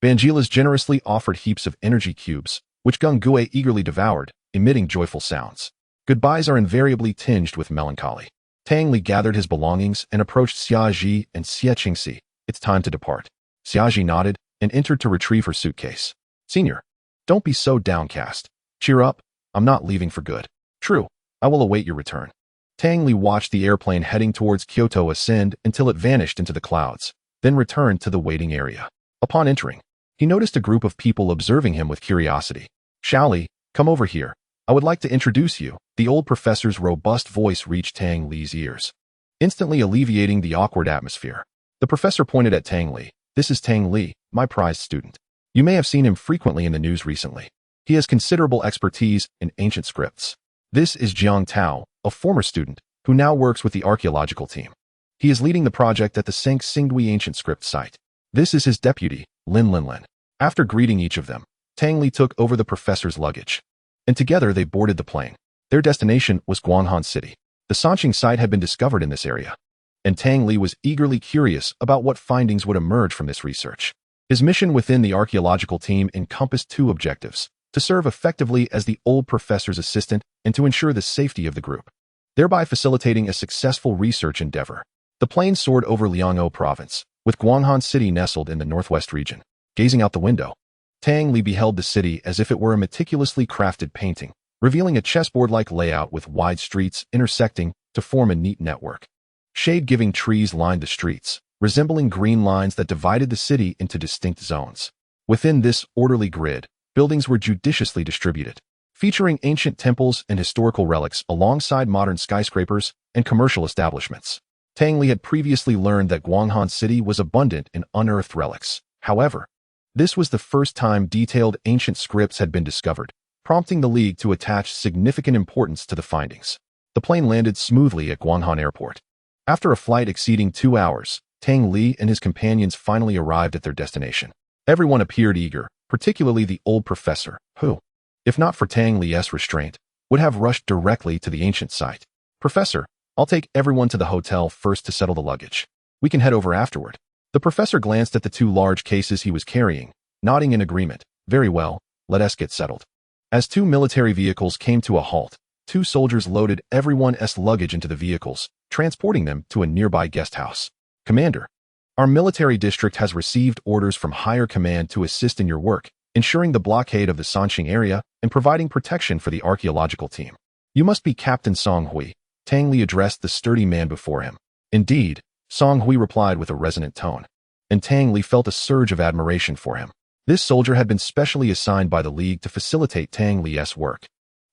Vangelis generously offered heaps of energy cubes, which Gung Gui eagerly devoured, emitting joyful sounds. Goodbyes are invariably tinged with melancholy. Tang Li gathered his belongings and approached Xiaoji and Xie Qingxi. It's time to depart. Xiaoji nodded and entered to retrieve her suitcase. Senior, don't be so downcast. Cheer up, I'm not leaving for good. True, I will await your return. Tang Li watched the airplane heading towards Kyoto ascend until it vanished into the clouds, then returned to the waiting area. Upon entering, he noticed a group of people observing him with curiosity. Xiaoli, come over here. I would like to introduce you. The old professor's robust voice reached Tang Li's ears, instantly alleviating the awkward atmosphere. The professor pointed at Tang Li. This is Tang Li, my prized student. You may have seen him frequently in the news recently. He has considerable expertise in ancient scripts. This is Jiang Tao, a former student, who now works with the archaeological team. He is leading the project at the Sank Singdui ancient script site. This is his deputy, Lin Lin Lin. After greeting each of them, Tang Li took over the professor's luggage, and together they boarded the plane. Their destination was Guanghan City. The Sanqing site had been discovered in this area, and Tang Li was eagerly curious about what findings would emerge from this research. His mission within the archaeological team encompassed 2 objectives: to serve effectively as the old professor's assistant and to ensure the safety of the group, thereby facilitating a successful research endeavor. The plane soared over Liangzhou province, with Guanghan City nestled in the northwest region. Gazing out the window, Tang Li beheld the city as if it were a meticulously crafted painting, revealing a chessboard-like layout with wide streets intersecting to form a neat network. Shade-giving trees lined the streets, resembling green lines that divided the city into distinct zones. Within this orderly grid, buildings were judiciously distributed, featuring ancient temples and historical relics alongside modern skyscrapers and commercial establishments. Tang Li had previously learned that Guanghan City was abundant in unearthed relics. However, this was the first time detailed ancient scripts had been discovered, prompting the League to attach significant importance to the findings. The plane landed smoothly at Guanghan Airport. After a flight exceeding 2 hours, Tang Li and his companions finally arrived at their destination. Everyone appeared eager, particularly the old professor, who, if not for Tang Li's restraint, would have rushed directly to the ancient site. "Professor, I'll take everyone to the hotel first to settle the luggage. We can head over afterward." The professor glanced at the 2 large cases he was carrying, nodding in agreement. "Very well, let us get settled." As 2 military vehicles came to a halt, 2 soldiers loaded everyone's luggage into the vehicles, transporting them to a nearby guest house. "Commander, our military district has received orders from higher command to assist in your work, ensuring the blockade of the Sanqing area and providing protection for the archaeological team. You must be Captain Song Hui." Tang Li addressed the sturdy man before him. "Indeed," Song Hui replied with a resonant tone, and Tang Li felt a surge of admiration for him. This soldier had been specially assigned by the League to facilitate Tang Li's work,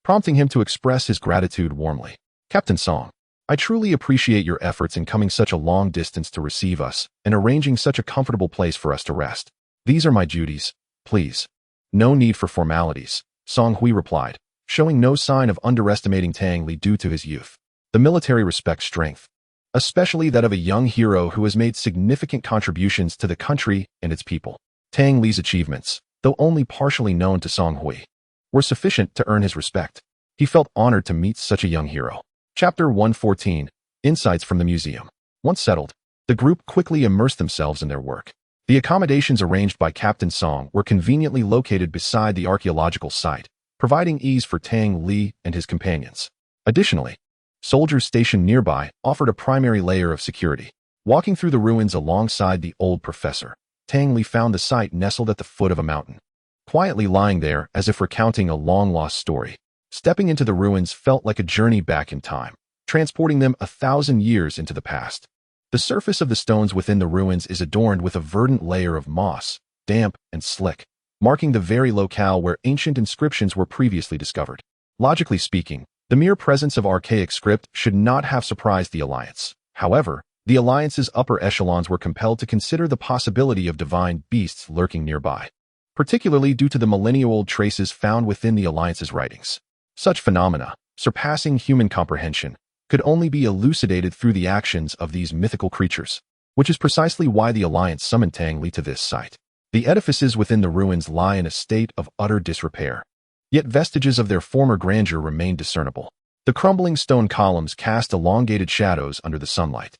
prompting him to express his gratitude warmly. "Captain Song, I truly appreciate your efforts in coming such a long distance to receive us and arranging such a comfortable place for us to rest. These are my duties, please." "No need for formalities," Song Hui replied, showing no sign of underestimating Tang Li due to his youth. The military respects strength, especially that of a young hero who has made significant contributions to the country and its people. Tang Li's achievements, though only partially known to Song Hui, were sufficient to earn his respect. He felt honored to meet such a young hero. Chapter 114, Insights from the Museum. Once settled, the group quickly immersed themselves in their work. The accommodations arranged by Captain Song were conveniently located beside the archaeological site, providing ease for Tang Li and his companions. Additionally, soldiers stationed nearby offered a primary layer of security. Walking through the ruins alongside the old professor, Tang Li found the site nestled at the foot of a mountain, quietly lying there as if recounting a long-lost story. Stepping into the ruins felt like a journey back in time, transporting them 1,000 years into the past. The surface of the stones within the ruins is adorned with a verdant layer of moss, damp and slick, marking the very locale where ancient inscriptions were previously discovered. Logically speaking, the mere presence of archaic script should not have surprised the Alliance. However, the Alliance's upper echelons were compelled to consider the possibility of divine beasts lurking nearby, particularly due to the millennia-old traces found within the Alliance's writings. Such phenomena, surpassing human comprehension, could only be elucidated through the actions of these mythical creatures, which is precisely why the Alliance summoned Tang Li to this site. The edifices within the ruins lie in a state of utter disrepair, yet vestiges of their former grandeur remain discernible. The crumbling stone columns cast elongated shadows under the sunlight,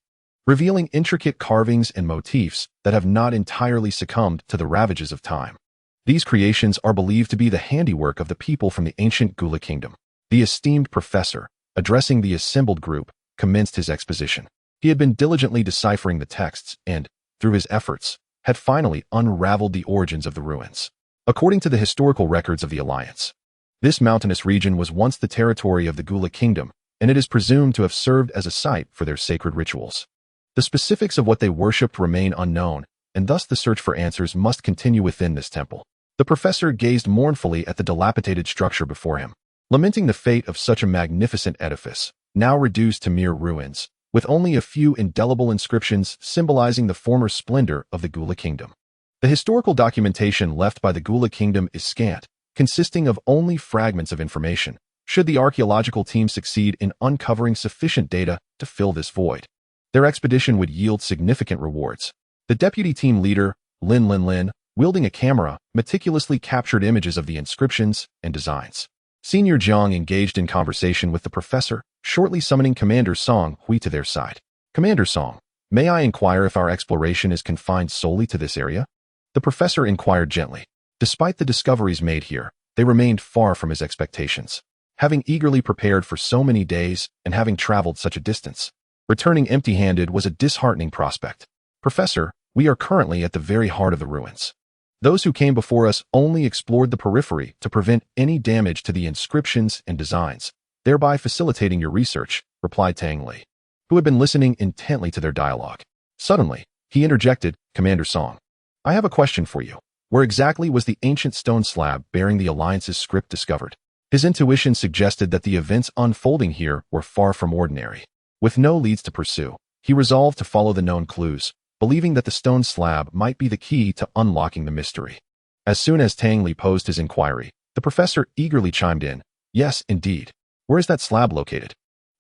revealing intricate carvings and motifs that have not entirely succumbed to the ravages of time. These creations are believed to be the handiwork of the people from the ancient Gula kingdom. The esteemed professor, addressing the assembled group, commenced his exposition. He had been diligently deciphering the texts and, through his efforts, had finally unraveled the origins of the ruins. According to the historical records of the Alliance, this mountainous region was once the territory of the Gula kingdom, and it is presumed to have served as a site for their sacred rituals. The specifics of what they worshipped remain unknown, and thus the search for answers must continue within this temple. The professor gazed mournfully at the dilapidated structure before him, lamenting the fate of such a magnificent edifice, now reduced to mere ruins, with only a few indelible inscriptions symbolizing the former splendor of the Gula kingdom. The historical documentation left by the Gula kingdom is scant, consisting of only fragments of information, should the archaeological team succeed in uncovering sufficient data to fill this void. Their expedition would yield significant rewards. The deputy team leader, Lin, wielding a camera, meticulously captured images of the inscriptions and designs. Senior Jiang engaged in conversation with the professor, shortly summoning Commander Song Hui to their side. "Commander Song, may I inquire if our exploration is confined solely to this area?" The professor inquired gently. Despite the discoveries made here, they remained far from his expectations. Having eagerly prepared for so many days and having traveled such a distance, returning empty-handed was a disheartening prospect. "Professor, we are currently at the very heart of the ruins. Those who came before us only explored the periphery to prevent any damage to the inscriptions and designs, thereby facilitating your research," replied Tang Li, who had been listening intently to their dialogue. Suddenly, He interjected, Commander Song. I have a question for you. Where exactly was the ancient stone slab bearing the Alliance's script discovered? His intuition suggested that the events unfolding here were far from ordinary. With no leads to pursue, he resolved to follow the known clues, believing that the stone slab might be the key to unlocking the mystery. As soon as Tang Li posed his inquiry, the professor eagerly chimed in, Yes, indeed. Where is that slab located?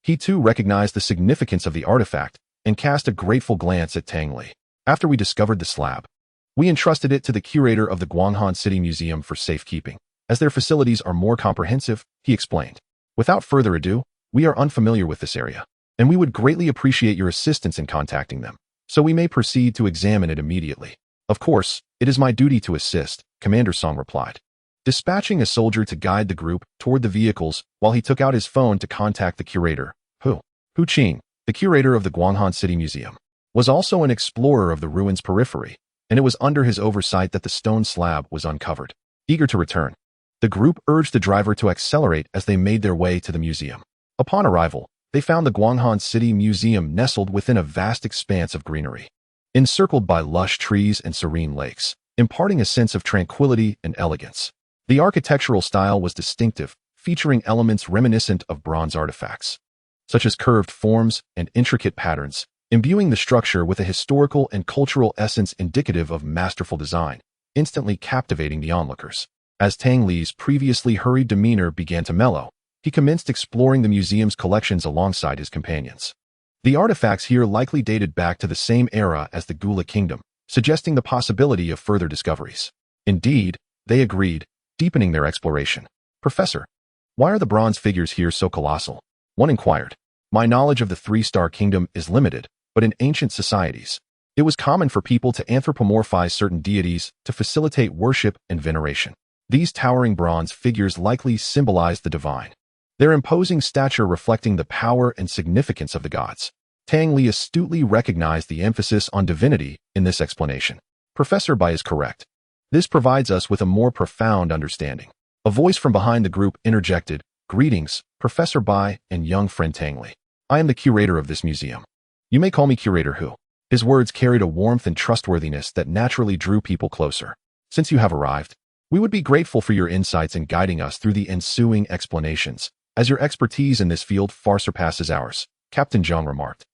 He too recognized the significance of the artifact and cast a grateful glance at Tang Li. After we discovered the slab, we entrusted it to the curator of the Guanghan City Museum for safekeeping. As their facilities are more comprehensive, he explained. Without further ado, we are unfamiliar with this area, and we would greatly appreciate your assistance in contacting them, so we may proceed to examine it immediately. Of course, it is my duty to assist, Commander Song replied, dispatching a soldier to guide the group toward the vehicles while he took out his phone to contact the curator. Hu Qing, the curator of the Guanghan City Museum, was also an explorer of the ruins periphery, and it was under his oversight that the stone slab was uncovered. Eager to return, the group urged the driver to accelerate as they made their way to the museum. Upon arrival, they found the Guanghan City Museum nestled within a vast expanse of greenery, encircled by lush trees and serene lakes, imparting a sense of tranquility and elegance. The architectural style was distinctive, featuring elements reminiscent of bronze artifacts, such as curved forms and intricate patterns, imbuing the structure with a historical and cultural essence indicative of masterful design, instantly captivating the onlookers. As Tang Li's previously hurried demeanor began to mellow, he commenced exploring the museum's collections alongside his companions. The artifacts here likely dated back to the same era as the Gula Kingdom, suggesting the possibility of further discoveries. Indeed, they agreed, deepening their exploration. Professor, why are the bronze figures here so colossal? One inquired. My knowledge of the three-star kingdom is limited, but in ancient societies, it was common for people to anthropomorphize certain deities to facilitate worship and veneration. These towering bronze figures likely symbolize the divine, their imposing stature reflecting the power and significance of the gods. Tang Li astutely recognized the emphasis on divinity in this explanation. Professor Bai is correct. This provides us with a more profound understanding. A voice from behind the group interjected, Greetings, Professor Bai and young friend Tang Li. I am the curator of this museum. You may call me Curator Hu. His words carried a warmth and trustworthiness that naturally drew people closer. Since you have arrived, we would be grateful for your insights in guiding us through the ensuing explanations, as your expertise in this field far surpasses ours, Captain Zhang remarked,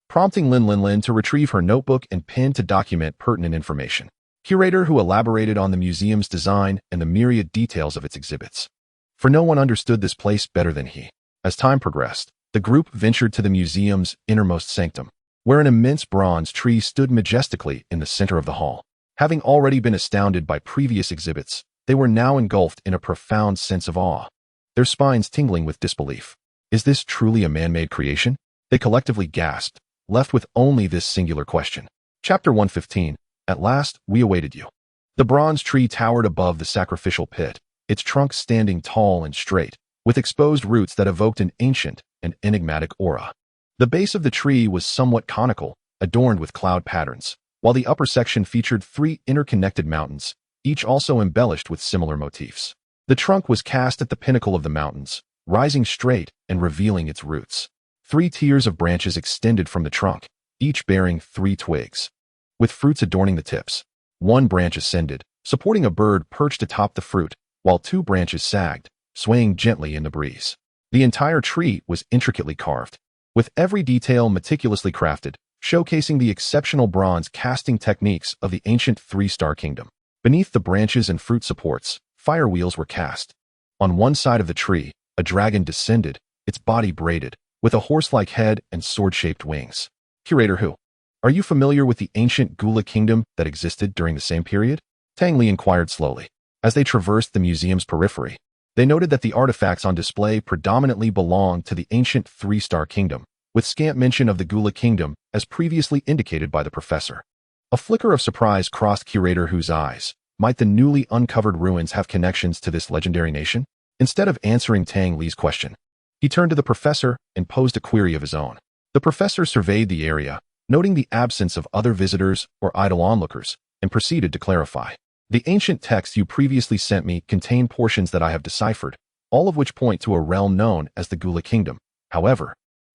prompting Lin to retrieve her notebook and pen to document pertinent information. Curator Hu elaborated on the museum's design and the myriad details of its exhibits. For no one understood this place better than he. As time progressed, the group ventured to the museum's innermost sanctum, where an immense bronze tree stood majestically in the center of the hall. Having already been astounded by previous exhibits, they were now engulfed in a profound sense of awe, their spines tingling with disbelief. Is this truly a man-made creation? They collectively gasped, left with only this singular question. Chapter 115. At last, we awaited you. The bronze tree towered above the sacrificial pit, its trunk standing tall and straight, with exposed roots that evoked an ancient and enigmatic aura. The base of the tree was somewhat conical, adorned with cloud patterns, while the upper section featured 3 interconnected mountains, each also embellished with similar motifs. The trunk was cast at the pinnacle of the mountains, rising straight and revealing its roots. 3 tiers of branches extended from the trunk, each bearing 3 twigs, with fruits adorning the tips. 1 branch ascended, supporting a bird perched atop the fruit, while 2 branches sagged, swaying gently in the breeze. The entire tree was intricately carved, with every detail meticulously crafted, showcasing the exceptional bronze casting techniques of the ancient 3-star kingdom. Beneath the branches and fruit supports, fire wheels were cast. On one side of the tree, a dragon descended, its body braided, with a horse-like head and sword-shaped wings. Curator Hu, are you familiar with the ancient Gula kingdom that existed during the same period? Tang Li inquired slowly. As they traversed the museum's periphery, they noted that the artifacts on display predominantly belonged to the ancient 3-star kingdom, with scant mention of the Gula kingdom as previously indicated by the professor. A flicker of surprise crossed Curator Hu's eyes. Might the newly uncovered ruins have connections to this legendary nation? Instead of answering Tang Li's question, he turned to the professor and posed a query of his own. The professor surveyed the area, noting the absence of other visitors or idle onlookers, and proceeded to clarify. The ancient texts you previously sent me contain portions that I have deciphered, all of which point to a realm known as the Gula Kingdom. However,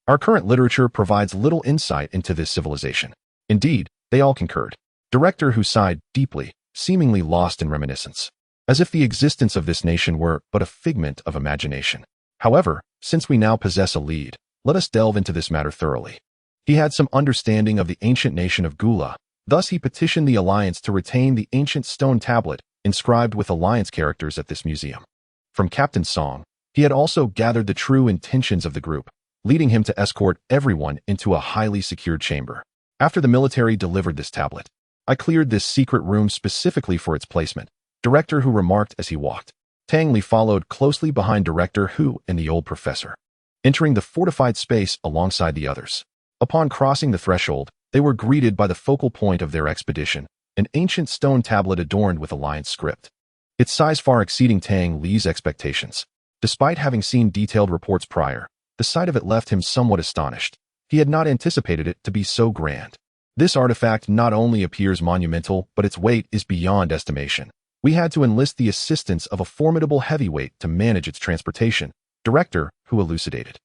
our current literature provides little insight into this civilization. Indeed, They all concurred. Director, who sighed deeply, seemingly lost in reminiscence, as if the existence of this nation were but a figment of imagination. However, since we now possess a lead, let us delve into this matter thoroughly. He had some understanding of the ancient nation of Gula, thus he petitioned the Alliance to retain the ancient stone tablet inscribed with Alliance characters at this museum. From Captain Song, he had also gathered the true intentions of the group, leading him to escort everyone into a highly secured chamber. After the military delivered this tablet, I cleared this secret room specifically for its placement, Director Hu remarked as he walked. Tang Li followed closely behind Director Hu and the old professor, entering the fortified space alongside the others. Upon crossing the threshold, they were greeted by the focal point of their expedition, an ancient stone tablet adorned with Alliance script. Its size far exceeding Tang Li's expectations. Despite having seen detailed reports prior, the sight of it left him somewhat astonished. He had not anticipated it to be so grand. This artifact not only appears monumental, but its weight is beyond estimation. We had to enlist the assistance of a formidable heavyweight to manage its transportation, Director Hu elucidated.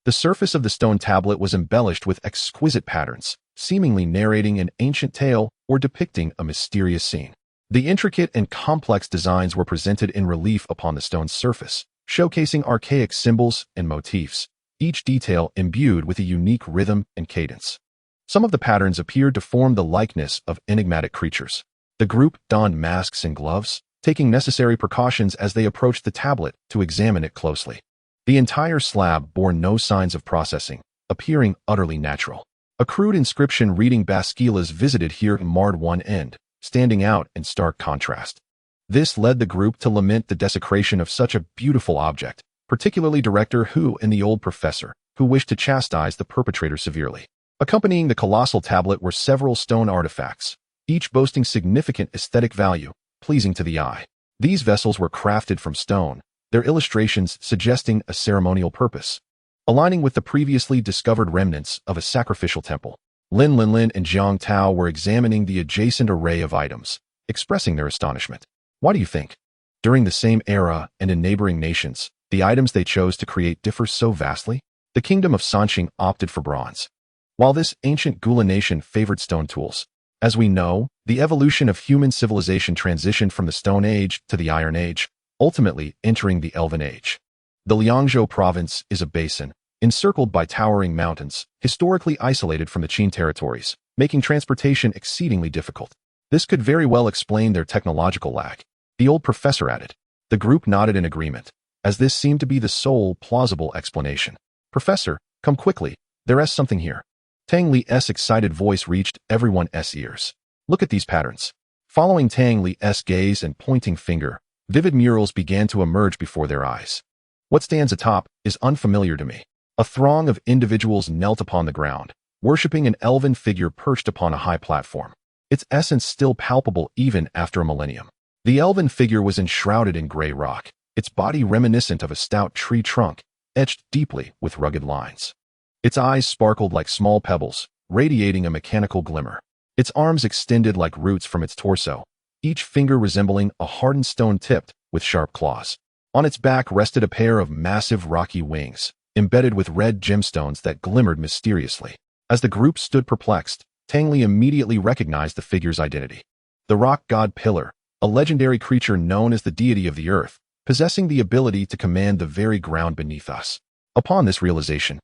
The surface of the stone tablet was embellished with exquisite patterns, seemingly narrating an ancient tale or depicting a mysterious scene. The intricate and complex designs were presented in relief upon the stone's surface, showcasing archaic symbols and motifs, each detail imbued with a unique rhythm and cadence. Some of the patterns appeared to form the likeness of enigmatic creatures. The group donned masks and gloves, taking necessary precautions as they approached the tablet to examine it closely. The entire slab bore no signs of processing, appearing utterly natural. A crude inscription reading Basquila's visited here marred one end, standing out in stark contrast. This led the group to lament the desecration of such a beautiful object, particularly Director Hu and the old professor, who wished to chastise the perpetrator severely. Accompanying the colossal tablet were several stone artifacts, each boasting significant aesthetic value, pleasing to the eye. These vessels were crafted from stone, their illustrations suggesting a ceremonial purpose, aligning with the previously discovered remnants of a sacrificial temple. Lin Linlin and Jiang Tao were examining the adjacent array of items, expressing their astonishment. Why do you think? During the same era and in neighboring nations, the items they chose to create differ so vastly? The kingdom of Sanqing opted for bronze, while this ancient Gula nation favored stone tools. As we know, the evolution of human civilization transitioned from the Stone Age to the Iron Age, ultimately entering the Elven Age. The Liangzhou province is a basin, encircled by towering mountains, historically isolated from the Qin territories, making transportation exceedingly difficult. This could very well explain their technological lag, the old professor added. The group nodded in agreement, as this seemed to be the sole plausible explanation. Professor, come quickly, there's something here. Tang Li's excited voice reached everyone's ears. Look at these patterns. Following Tang Li's gaze and pointing finger, vivid murals began to emerge before their eyes. What stands atop is unfamiliar to me. A throng of individuals knelt upon the ground, worshipping an elven figure perched upon a high platform. Its essence still palpable even after a millennium. The elven figure was enshrouded in gray rock, its body reminiscent of a stout tree trunk, etched deeply with rugged lines. Its eyes sparkled like small pebbles, radiating a mechanical glimmer. Its arms extended like roots from its torso, each finger resembling a hardened stone tipped with sharp claws. On its back rested a pair of massive rocky wings, embedded with red gemstones that glimmered mysteriously. As the group stood perplexed, Tang Li immediately recognized the figure's identity. The rock god Pillar, a legendary creature known as the deity of the earth, possessing the ability to command the very ground beneath us. Upon this realization,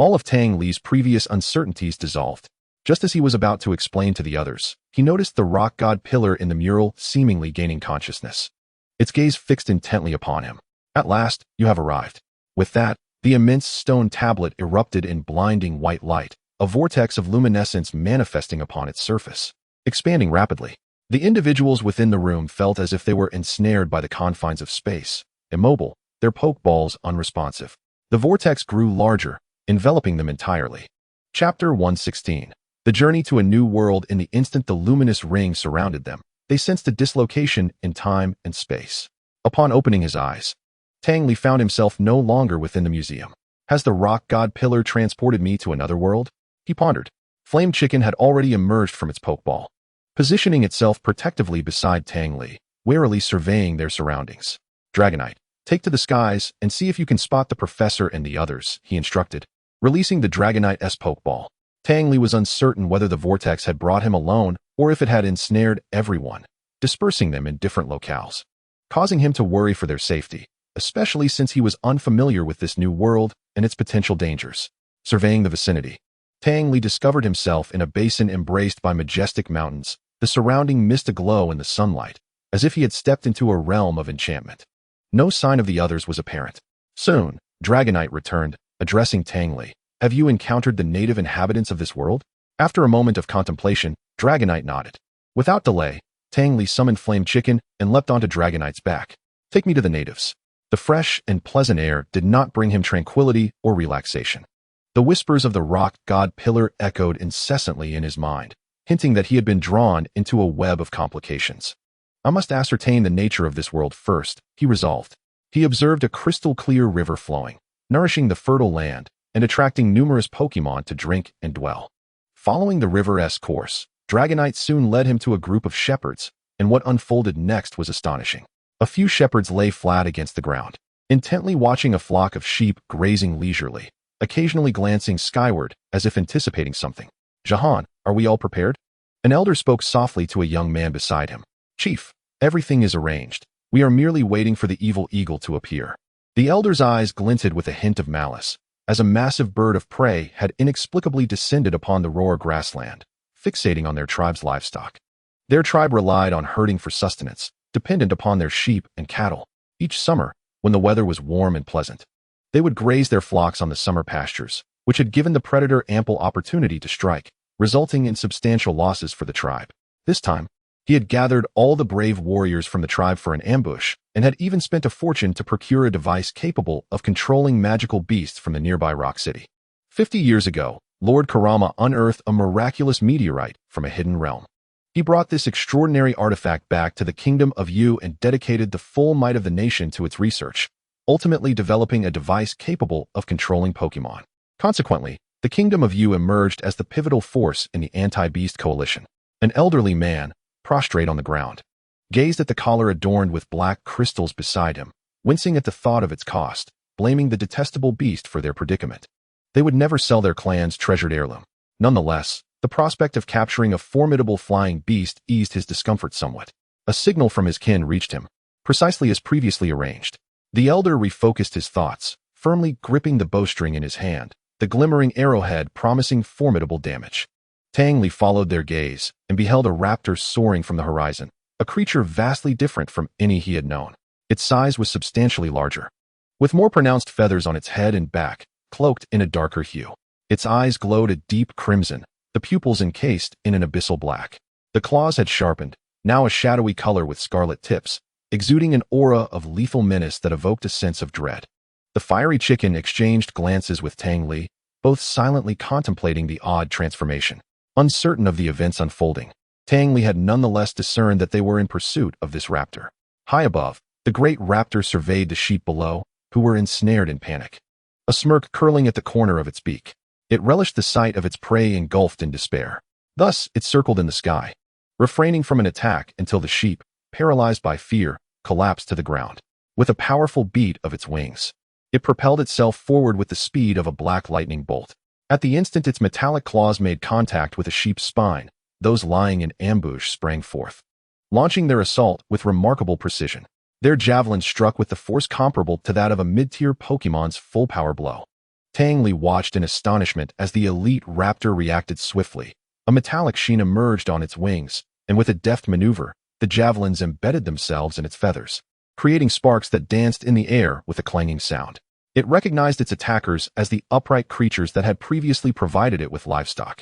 all of Tang Li's previous uncertainties dissolved. Just as he was about to explain to the others, he noticed the rock god Pillar in the mural seemingly gaining consciousness. Its gaze fixed intently upon him. At last, you have arrived. With that, the immense stone tablet erupted in blinding white light, a vortex of luminescence manifesting upon its surface, expanding rapidly. The individuals within the room felt as if they were ensnared by the confines of space, immobile, their pokeballs unresponsive. The vortex grew larger, enveloping them entirely. Chapter 116. The journey to a new world. In the instant the luminous ring surrounded them, they sensed a dislocation in time and space. Upon opening his eyes, Tang Li found himself no longer within the museum. Has the rock god Pillar transported me to another world? He pondered. Flame Chicken had already emerged from its pokeball, positioning itself protectively beside Tang Li, warily surveying their surroundings. Dragonite, take to the skies and see if you can spot the professor and the others, he instructed. Releasing the Dragonite's pokeball, Tang Li was uncertain whether the vortex had brought him alone or if it had ensnared everyone, dispersing them in different locales, causing him to worry for their safety, especially since he was unfamiliar with this new world and its potential dangers. Surveying the vicinity, Tang Li discovered himself in a basin embraced by majestic mountains, the surrounding mist aglow in the sunlight, as if he had stepped into a realm of enchantment. No sign of the others was apparent. Soon, Dragonite returned, addressing Tang Li. Have you encountered the native inhabitants of this world? After a moment of contemplation, Dragonite nodded. Without delay, Tang Li summoned Flame Chicken and leapt onto Dragonite's back. Take me to the natives. The fresh and pleasant air did not bring him tranquility or relaxation. The whispers of the rock god pillar echoed incessantly in his mind, hinting that he had been drawn into a web of complications. I must ascertain the nature of this world first, he resolved. He observed a crystal-clear river flowing, nourishing the fertile land and attracting numerous Pokémon to drink and dwell. Following the river's course, Dragonite soon led him to a group of shepherds, and what unfolded next was astonishing. A few shepherds lay flat against the ground, intently watching a flock of sheep grazing leisurely, occasionally glancing skyward as if anticipating something. Jahan, are we all prepared? An elder spoke softly to a young man beside him. Chief, everything is arranged. We are merely waiting for the evil eagle to appear. The elder's eyes glinted with a hint of malice, as a massive bird of prey had inexplicably descended upon the Roar grassland, fixating on their tribe's livestock. Their tribe relied on herding for sustenance, dependent upon their sheep and cattle. Each summer, when the weather was warm and pleasant, they would graze their flocks on the summer pastures, which had given the predator ample opportunity to strike, resulting in substantial losses for the tribe. This time, he had gathered all the brave warriors from the tribe for an ambush, and had even spent a fortune to procure a device capable of controlling magical beasts from the nearby rock city. 50 years ago, Lord Karama unearthed a miraculous meteorite from a hidden realm. He brought this extraordinary artifact back to the Kingdom of Yu and dedicated the full might of the nation to its research, ultimately developing a device capable of controlling Pokémon. Consequently, the Kingdom of Yu emerged as the pivotal force in the anti-beast coalition. An elderly man, prostrate on the ground, gazed at the collar adorned with black crystals beside him, wincing at the thought of its cost, blaming the detestable beast for their predicament. They would never sell their clan's treasured heirloom. Nonetheless, the prospect of capturing a formidable flying beast eased his discomfort somewhat. A signal from his kin reached him, precisely as previously arranged. The elder refocused his thoughts, firmly gripping the bowstring in his hand, the glimmering arrowhead promising formidable damage. Tang Li followed their gaze and beheld a raptor soaring from the horizon, a creature vastly different from any he had known. Its size was substantially larger, with more pronounced feathers on its head and back, cloaked in a darker hue. Its eyes glowed a deep crimson, the pupils encased in an abyssal black. The claws had sharpened, now a shadowy color with scarlet tips, exuding an aura of lethal menace that evoked a sense of dread. The fiery chicken exchanged glances with Tang Li, both silently contemplating the odd transformation. Uncertain of the events unfolding, Tang Li had nonetheless discerned that they were in pursuit of this raptor. High above, the great raptor surveyed the sheep below, who were ensnared in panic. A smirk curling at the corner of its beak. It relished the sight of its prey engulfed in despair. Thus, it circled in the sky, refraining from an attack until the sheep, paralyzed by fear, collapsed to the ground. With a powerful beat of its wings, it propelled itself forward with the speed of a black lightning bolt. At the instant its metallic claws made contact with a sheep's spine, those lying in ambush sprang forth, launching their assault with remarkable precision. Their javelins struck with the force comparable to that of a mid-tier Pokémon's full-power blow. Tang Li watched in astonishment as the elite raptor reacted swiftly. A metallic sheen emerged on its wings, and with a deft maneuver, the javelins embedded themselves in its feathers, creating sparks that danced in the air with a clanging sound. It recognized its attackers as the upright creatures that had previously provided it with livestock.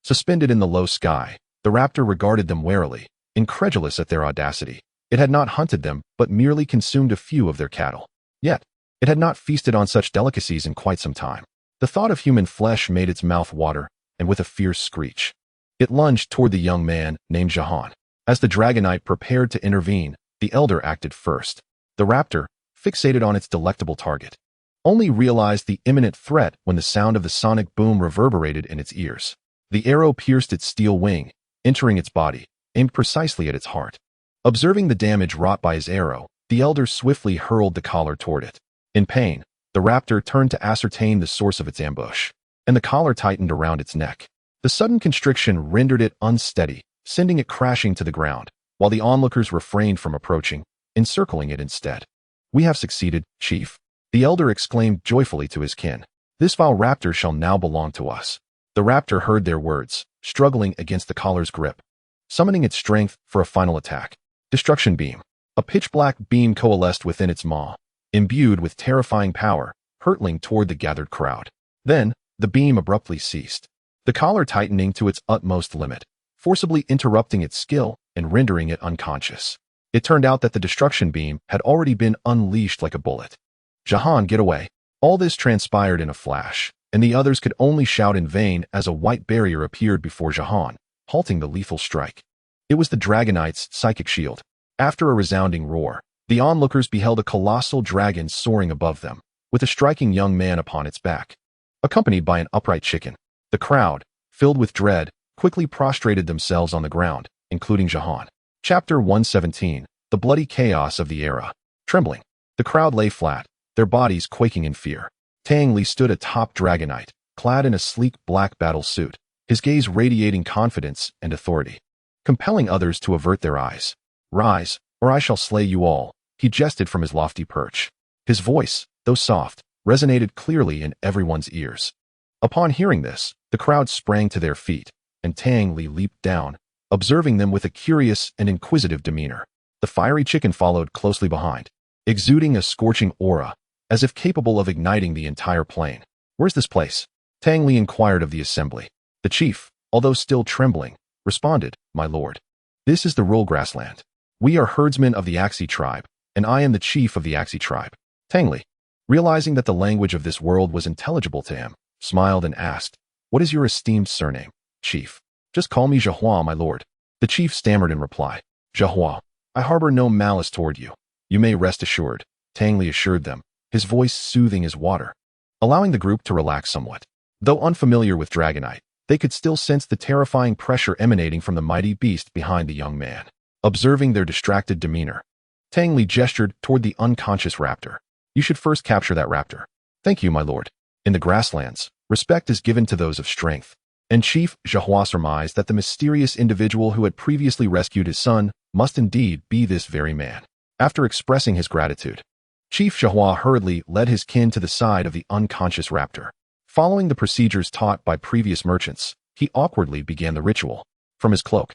Suspended in the low sky, the raptor regarded them warily, incredulous at their audacity. It had not hunted them, but merely consumed a few of their cattle. Yet, it had not feasted on such delicacies in quite some time. The thought of human flesh made its mouth water, and with a fierce screech, it lunged toward the young man named Jahan. As the Dragonite prepared to intervene, the elder acted first. The raptor, fixated on its delectable target, only realized the imminent threat when the sound of the sonic boom reverberated in its ears. The arrow pierced its steel wing, entering its body, aimed precisely at its heart. Observing the damage wrought by his arrow, the elder swiftly hurled the collar toward it. In pain, the raptor turned to ascertain the source of its ambush, and the collar tightened around its neck. The sudden constriction rendered it unsteady, sending it crashing to the ground, while the onlookers refrained from approaching, encircling it instead. "We have succeeded, Chief," the elder exclaimed joyfully to his kin. "This vile raptor shall now belong to us." The raptor heard their words, struggling against the collar's grip, summoning its strength for a final attack. Destruction Beam. A pitch-black beam coalesced within its maw, imbued with terrifying power, hurtling toward the gathered crowd. Then, the beam abruptly ceased, the collar tightening to its utmost limit, forcibly interrupting its skill and rendering it unconscious. It turned out that the destruction beam had already been unleashed like a bullet. "Jahan, get away." All this transpired in a flash, and the others could only shout in vain as a white barrier appeared before Jahan, halting the lethal strike. It was the Dragonite's psychic shield. After a resounding roar, the onlookers beheld a colossal dragon soaring above them, with a striking young man upon its back, accompanied by an upright chicken. The crowd, filled with dread, quickly prostrated themselves on the ground, including Jahan. Chapter 117. The Bloody Chaos of the Era. Trembling, the crowd lay flat, their bodies quaking in fear. Tang Li stood atop Dragonite, clad in a sleek black battle suit, his gaze radiating confidence and authority, compelling others to avert their eyes. "Rise, or I shall slay you all," he jested from his lofty perch. His voice, though soft, resonated clearly in everyone's ears. Upon hearing this, the crowd sprang to their feet, and Tang Li leaped down, observing them with a curious and inquisitive demeanor. The fiery chicken followed closely behind, exuding a scorching aura, as if capable of igniting the entire plain. "Where's this place?" Tang Li inquired of the assembly. The chief, although still trembling, responded, "My lord, this is the rural grassland. We are herdsmen of the Axi tribe, and I am the chief of the Axi tribe." Tang Li, realizing that the language of this world was intelligible to him, smiled and asked, "What is your esteemed surname, chief?" "Just call me Jahua, my lord." The chief stammered in reply. "Jahua, I harbor no malice toward you. You may rest assured," Tang Li assured them, his voice soothing as water, allowing the group to relax somewhat. Though unfamiliar with Dragonite, they could still sense the terrifying pressure emanating from the mighty beast behind the young man. Observing their distracted demeanor, Tang Li gestured toward the unconscious raptor. "You should first capture that raptor." "Thank you, my lord." In the grasslands, respect is given to those of strength, and Chief Jahua surmised that the mysterious individual who had previously rescued his son must indeed be this very man. After expressing his gratitude, Chief Jahua hurriedly led his kin to the side of the unconscious raptor. Following the procedures taught by previous merchants, he awkwardly began the ritual. From his cloak,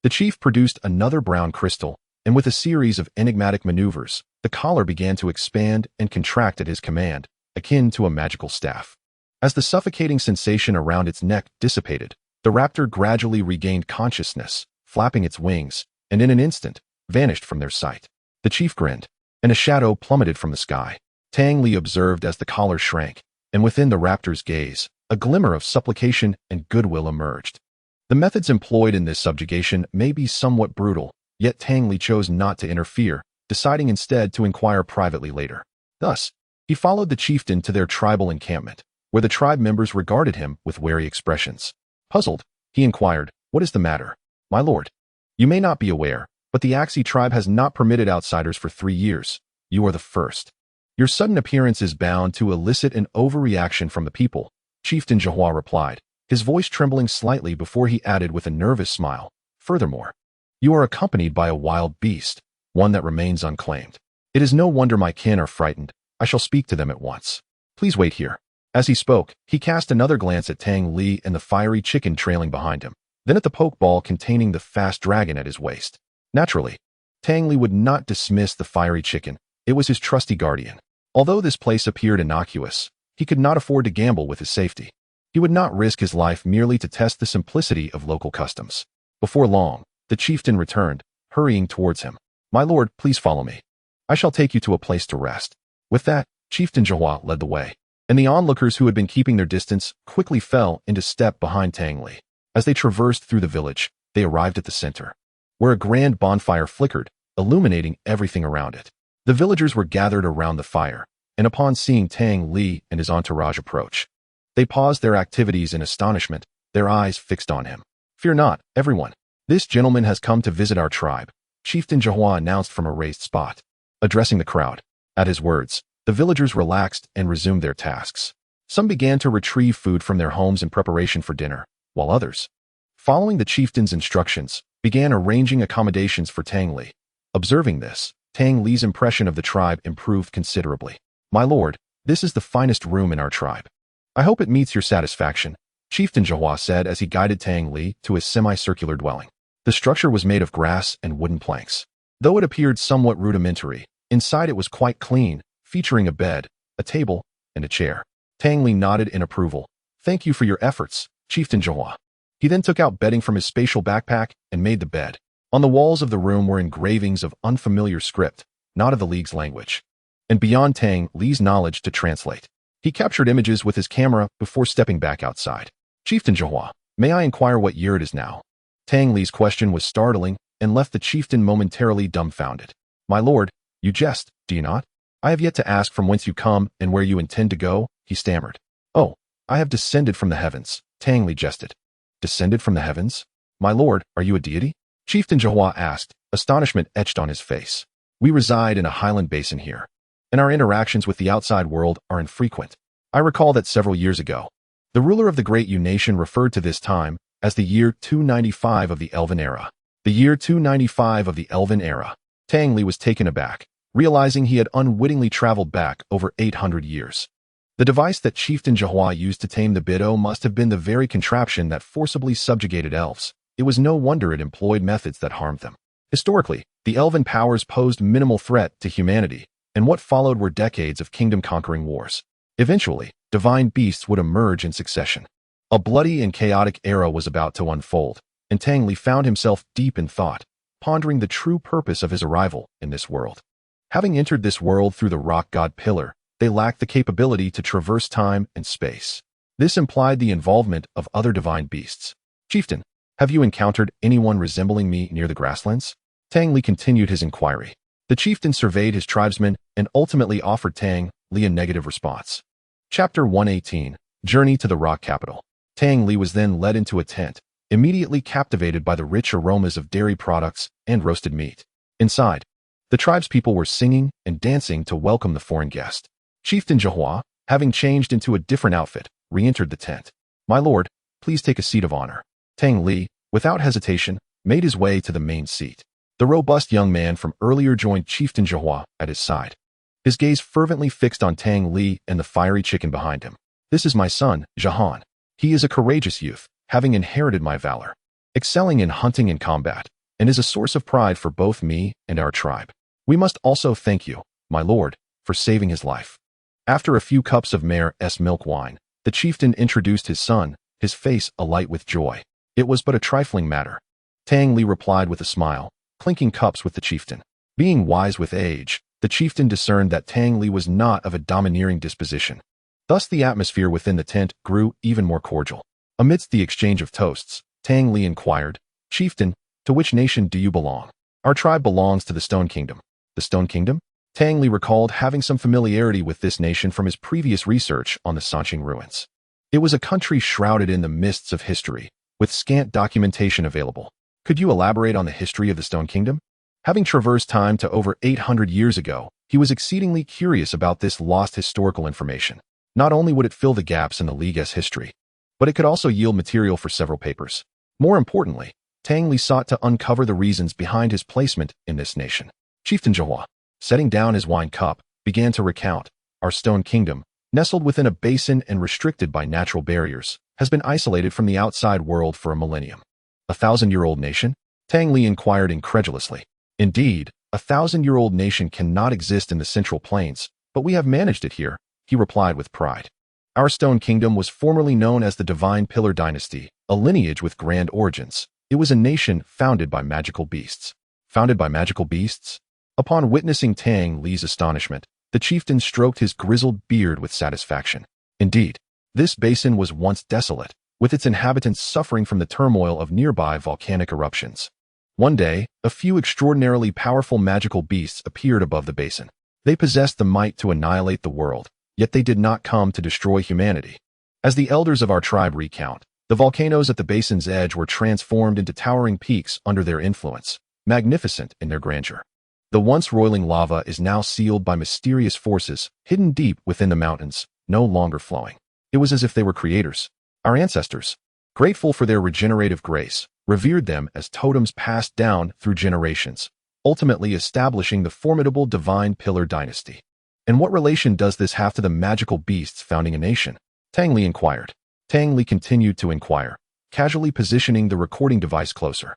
the chief produced another brown crystal, and with a series of enigmatic maneuvers, the collar began to expand and contract at his command, akin to a magical staff. As the suffocating sensation around its neck dissipated, the raptor gradually regained consciousness, flapping its wings, and in an instant, vanished from their sight. The chief grinned, and a shadow plummeted from the sky. Tang Li observed as the collar shrank, and within the raptor's gaze, a glimmer of supplication and goodwill emerged. The methods employed in this subjugation may be somewhat brutal, yet Tang Li chose not to interfere, deciding instead to inquire privately later. Thus, he followed the chieftain to their tribal encampment, where the tribe members regarded him with wary expressions. Puzzled, he inquired, "What is the matter, my lord? You may not be aware, but the Axi tribe has not permitted outsiders for 3 years. You are the first. Your sudden appearance is bound to elicit an overreaction from the people," Chieftain Jahua replied, his voice trembling slightly before he added with a nervous smile, "Furthermore, you are accompanied by a wild beast, one that remains unclaimed. It is no wonder my kin are frightened. I shall speak to them at once. Please wait here." As he spoke, he cast another glance at Tang Li and the fiery chicken trailing behind him, then at the pokeball containing the fast dragon at his waist. Naturally, Tang Li would not dismiss the fiery chicken. It was his trusty guardian. Although this place appeared innocuous, he could not afford to gamble with his safety. He would not risk his life merely to test the simplicity of local customs. Before long, the chieftain returned, hurrying towards him. "My lord, please follow me. I shall take you to a place to rest." With that, Chieftain Jahua led the way, and the onlookers who had been keeping their distance quickly fell into step behind Tang Li. As they traversed through the village, they arrived at the center, where a grand bonfire flickered, illuminating everything around it. The villagers were gathered around the fire, and upon seeing Tang Li and his entourage approach, they paused their activities in astonishment, their eyes fixed on him. "Fear not, everyone. This gentleman has come to visit our tribe," Chieftain Jahua announced from a raised spot, addressing the crowd. At his words, the villagers relaxed and resumed their tasks. Some began to retrieve food from their homes in preparation for dinner, while others, following the chieftain's instructions, began arranging accommodations for Tang Li. Observing this, Tang Li's impression of the tribe improved considerably. "My lord, this is the finest room in our tribe. I hope it meets your satisfaction," Chieftain Zhihua said as he guided Tang Li to his semicircular dwelling. The structure was made of grass and wooden planks. Though it appeared somewhat rudimentary, inside it was quite clean, featuring a bed, a table, and a chair. Tang Li nodded in approval. "Thank you for your efforts, Chieftain Zhihua." He then took out bedding from his spatial backpack and made the bed. On the walls of the room were engravings of unfamiliar script, not of the League's language, and beyond Tang Li's knowledge to translate. He captured images with his camera before stepping back outside. "Chieftain Zhihua, may I inquire what year it is now?" Tang Li's question was startling and left the chieftain momentarily dumbfounded. "My lord, you jest, do you not? I have yet to ask from whence you come and where you intend to go," he stammered. "Oh, I have descended from the heavens," Tang Li jested. "Descended from the heavens? My lord, are you a deity?" Chieftain Zhihua asked, astonishment etched on his face. "We reside in a highland basin here, and our interactions with the outside world are infrequent. I recall that several years ago, the ruler of the Great Yu nation referred to this time as the year 295 of the Elven Era. The year 295 of the Elven Era. Tang Li was taken aback, realizing he had unwittingly traveled back over 800 years. The device that Chieftain Zhihua used to tame the Biddo must have been the very contraption that forcibly subjugated elves. It was no wonder it employed methods that harmed them. Historically, the elven powers posed minimal threat to humanity, and what followed were decades of kingdom-conquering wars. Eventually, divine beasts would emerge in succession. A bloody and chaotic era was about to unfold, and Tang Li found himself deep in thought, pondering the true purpose of his arrival in this world. Having entered this world through the rock god pillar, they lacked the capability to traverse time and space. This implied the involvement of other divine beasts. "Chieftain, have you encountered anyone resembling me near the grasslands?" Tang Li continued his inquiry. The chieftain surveyed his tribesmen and ultimately offered Tang Li a negative response. Chapter 118, Journey to the Rock Capital. Tang Li was then led into a tent, immediately captivated by the rich aromas of dairy products and roasted meat. Inside, the tribespeople were singing and dancing to welcome the foreign guest. Chieftain Zhihua, having changed into a different outfit, re-entered the tent. "My lord, please take a seat of honor." Tang Li, without hesitation, made his way to the main seat. The robust young man from earlier joined Chieftain Zhihua at his side, his gaze fervently fixed on Tang Li and the fiery chicken behind him. "This is my son, Jahan. He is a courageous youth, having inherited my valor, excelling in hunting and combat, and is a source of pride for both me and our tribe. We must also thank you, my lord, for saving his life." After a few cups of Mare's milk wine, the chieftain introduced his son, his face alight with joy. It was but a trifling matter. Tang Li replied with a smile, clinking cups with the chieftain. Being wise with age, the chieftain discerned that Tang Li was not of a domineering disposition. Thus the atmosphere within the tent grew even more cordial. Amidst the exchange of toasts, Tang Li inquired, "Chieftain, to which nation do you belong?" "Our tribe belongs to the Stone Kingdom." "The Stone Kingdom?" Tang Li recalled having some familiarity with this nation from his previous research on the Sanqing ruins. It was a country shrouded in the mists of history, with scant documentation available. "Could you elaborate on the history of the Stone Kingdom?" Having traversed time to over 800 years ago, he was exceedingly curious about this lost historical information. Not only would it fill the gaps in the League's history, but it could also yield material for several papers. More importantly, Tang Li sought to uncover the reasons behind his placement in this nation. Chieftain Zhihua, setting down his wine cup, began to recount, "Our Stone Kingdom, nestled within a basin and restricted by natural barriers, has been isolated from the outside world for a millennium." "A 1,000-year-old nation?" Tang Li inquired incredulously. "Indeed, a 1,000-year-old nation cannot exist in the Central Plains, but we have managed it here," he replied with pride. "Our Stone Kingdom was formerly known as the Divine Pillar Dynasty, a lineage with grand origins. It was a nation founded by magical beasts." "Founded by magical beasts?" Upon witnessing Tang Li's astonishment, the chieftain stroked his grizzled beard with satisfaction. Indeed, this basin was once desolate, with its inhabitants suffering from the turmoil of nearby volcanic eruptions. One day, a few extraordinarily powerful magical beasts appeared above the basin. They possessed the might to annihilate the world, yet they did not come to destroy humanity. As the elders of our tribe recount, the volcanoes at the basin's edge were transformed into towering peaks under their influence, magnificent in their grandeur. The once roiling lava is now sealed by mysterious forces, hidden deep within the mountains, no longer flowing. It was as if they were creators, our ancestors, grateful for their regenerative grace, revered them as totems passed down through generations, ultimately establishing the formidable divine pillar dynasty. And what relation does this have to the magical beasts founding a nation? Tang Li inquired. Tang Li continued to inquire, casually positioning the recording device closer.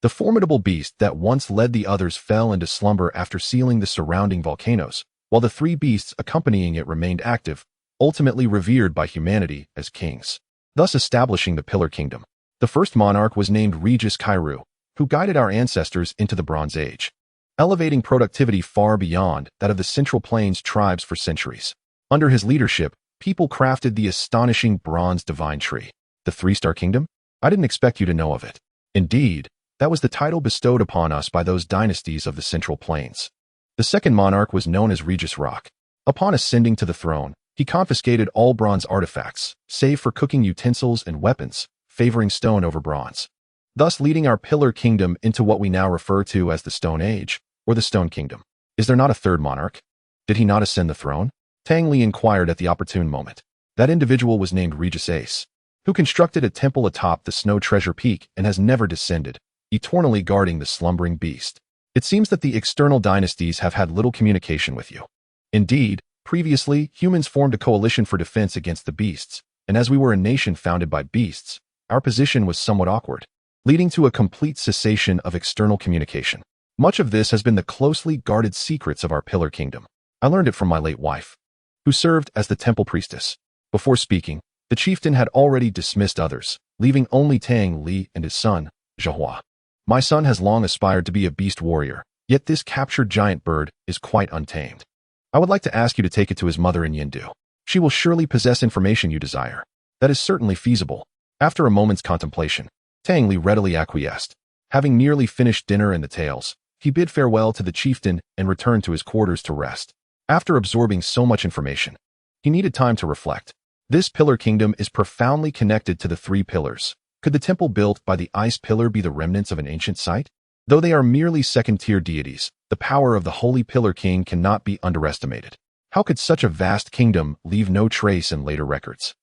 The formidable beast that once led the others fell into slumber after sealing the surrounding volcanoes, while the three beasts accompanying it remained active, ultimately revered by humanity as kings, thus establishing the Pillar Kingdom. The first monarch was named Regis Kairu, who guided our ancestors into the Bronze Age, elevating productivity far beyond that of the Central Plains tribes for centuries. Under his leadership, people crafted the astonishing Bronze Divine Tree. The Three-Star Kingdom? I didn't expect you to know of it. Indeed, that was the title bestowed upon us by those dynasties of the Central Plains. The second monarch was known as Regis Rock. Upon ascending to the throne, he confiscated all bronze artifacts, save for cooking utensils and weapons, favoring stone over bronze, thus leading our Pillar Kingdom into what we now refer to as the Stone Age, or the Stone Kingdom. Is there not a third monarch? Did he not ascend the throne? Tang Li inquired at the opportune moment. That individual was named Regis Ace, who constructed a temple atop the Snow Treasure Peak and has never descended, eternally guarding the slumbering beast. It seems that the external dynasties have had little communication with you. Indeed, previously, humans formed a coalition for defense against the beasts, and as we were a nation founded by beasts, our position was somewhat awkward, leading to a complete cessation of external communication. Much of this has been the closely guarded secrets of our Pillar Kingdom. I learned it from my late wife, who served as the temple priestess. Before speaking, the chieftain had already dismissed others, leaving only Tang Li and his son, Zhihua. My son has long aspired to be a beast warrior, yet this captured giant bird is quite untamed. I would like to ask you to take it to his mother in Yindu. She will surely possess information you desire. That is certainly feasible. After a moment's contemplation, Tang Li readily acquiesced. Having nearly finished dinner and the tales, he bid farewell to the chieftain and returned to his quarters to rest. After absorbing so much information, he needed time to reflect. This Pillar Kingdom is profoundly connected to the three pillars. Could the temple built by the Ice Pillar be the remnants of an ancient site? Though they are merely second-tier deities, the power of the Holy Pillar King cannot be underestimated. How could such a vast kingdom leave no trace in later records?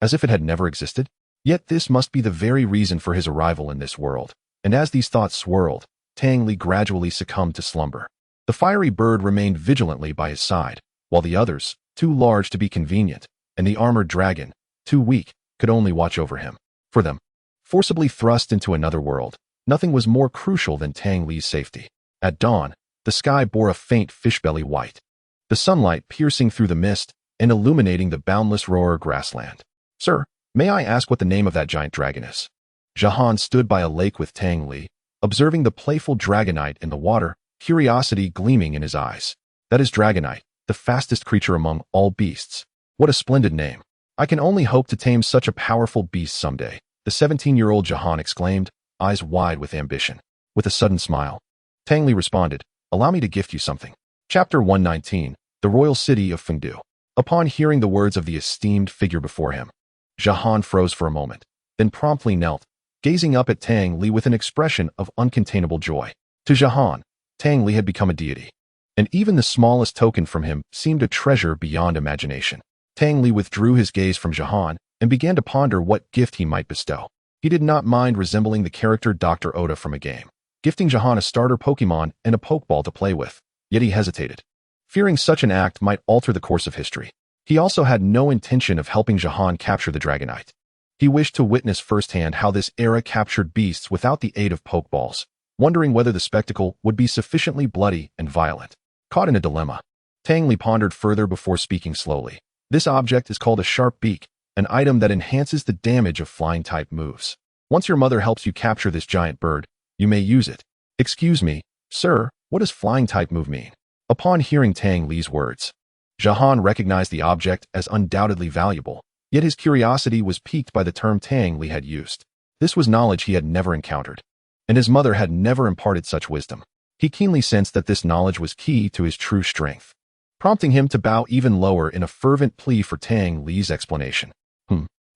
As if it had never existed? Yet this must be the very reason for his arrival in this world. And as these thoughts swirled, Tang Li gradually succumbed to slumber. The fiery bird remained vigilantly by his side, while the others, too large to be convenient, and the armored dragon, too weak, could only watch over him. For them, forcibly thrust into another world, nothing was more crucial than Tang Li's safety. At dawn, the sky bore a faint fishbelly white, the sunlight piercing through the mist and illuminating the boundless Roar grassland. Sir, may I ask what the name of that giant dragon is? Jahan stood by a lake with Tang Li, observing the playful dragonite in the water, curiosity gleaming in his eyes. That is Dragonite, the fastest creature among all beasts. What a splendid name. I can only hope to tame such a powerful beast someday, the 17-year-old Jahan exclaimed, eyes wide with ambition. With a sudden smile, Tang Li responded, allow me to gift you something. Chapter 119, The Royal City of Fengdu. Upon hearing the words of the esteemed figure before him, Jahan froze for a moment, then promptly knelt, gazing up at Tang Li with an expression of uncontainable joy. To Jahan, Tang Li had become a deity, and even the smallest token from him seemed a treasure beyond imagination. Tang Li withdrew his gaze from Jahan and began to ponder what gift he might bestow. He did not mind resembling the character Dr. Oda from a game, gifting Jahan a starter Pokémon and a Pokeball to play with, yet he hesitated, fearing such an act might alter the course of history. He also had no intention of helping Jahan capture the Dragonite. He wished to witness firsthand how this era captured beasts without the aid of Pokeballs, wondering whether the spectacle would be sufficiently bloody and violent. Caught in a dilemma, Tang Li pondered further before speaking slowly. This object is called a sharp beak, an item that enhances the damage of flying-type moves. Once your mother helps you capture this giant bird, you may use it. Excuse me, sir, what does flying-type move mean? Upon hearing Tang Li's words, Jahan recognized the object as undoubtedly valuable, yet his curiosity was piqued by the term Tang Li had used. This was knowledge he had never encountered, and his mother had never imparted such wisdom. He keenly sensed that this knowledge was key to his true strength, prompting him to bow even lower in a fervent plea for Tang Li's explanation.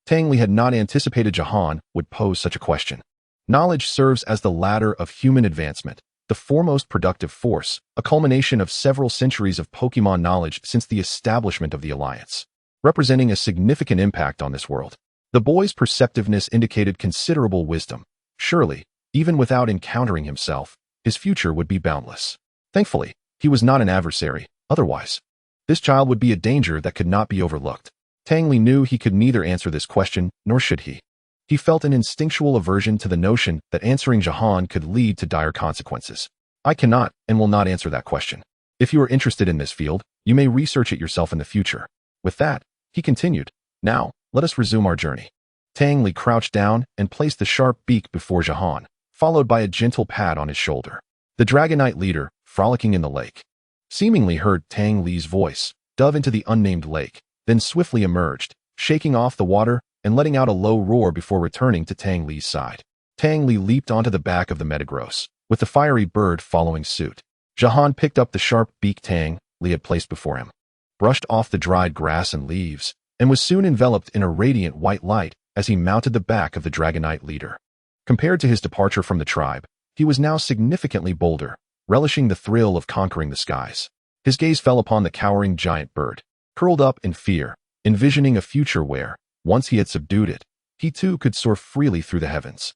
Tang Li had not anticipated Jahan would pose such a question. Knowledge serves as the ladder of human advancement, the foremost productive force, a culmination of several centuries of Pokémon knowledge since the establishment of the Alliance, representing a significant impact on this world. The boy's perceptiveness indicated considerable wisdom. Surely, even without encountering himself, his future would be boundless. Thankfully, he was not an adversary. Otherwise, this child would be a danger that could not be overlooked. Tang Li knew he could neither answer this question, nor should he. He felt an instinctual aversion to the notion that answering Jahan could lead to dire consequences. I cannot and will not answer that question. If you are interested in this field, you may research it yourself in the future. With that, he continued, now, let us resume our journey. Tang Li crouched down and placed the sharp beak before Jahan, followed by a gentle pat on his shoulder. The Dragonite leader, frolicking in the lake, seemingly heard Tang Li's voice, dove into the unnamed lake, then swiftly emerged, shaking off the water and letting out a low roar before returning to Tang Li's side. Tang Li leaped onto the back of the Metagross, with the fiery bird following suit. Jahan picked up the sharp beak Tang Li had placed before him, brushed off the dried grass and leaves, and was soon enveloped in a radiant white light as he mounted the back of the Dragonite leader. Compared to his departure from the tribe, he was now significantly bolder, relishing the thrill of conquering the skies. His gaze fell upon the cowering giant bird, curled up in fear, envisioning a future where, once he had subdued it, he too could soar freely through the heavens.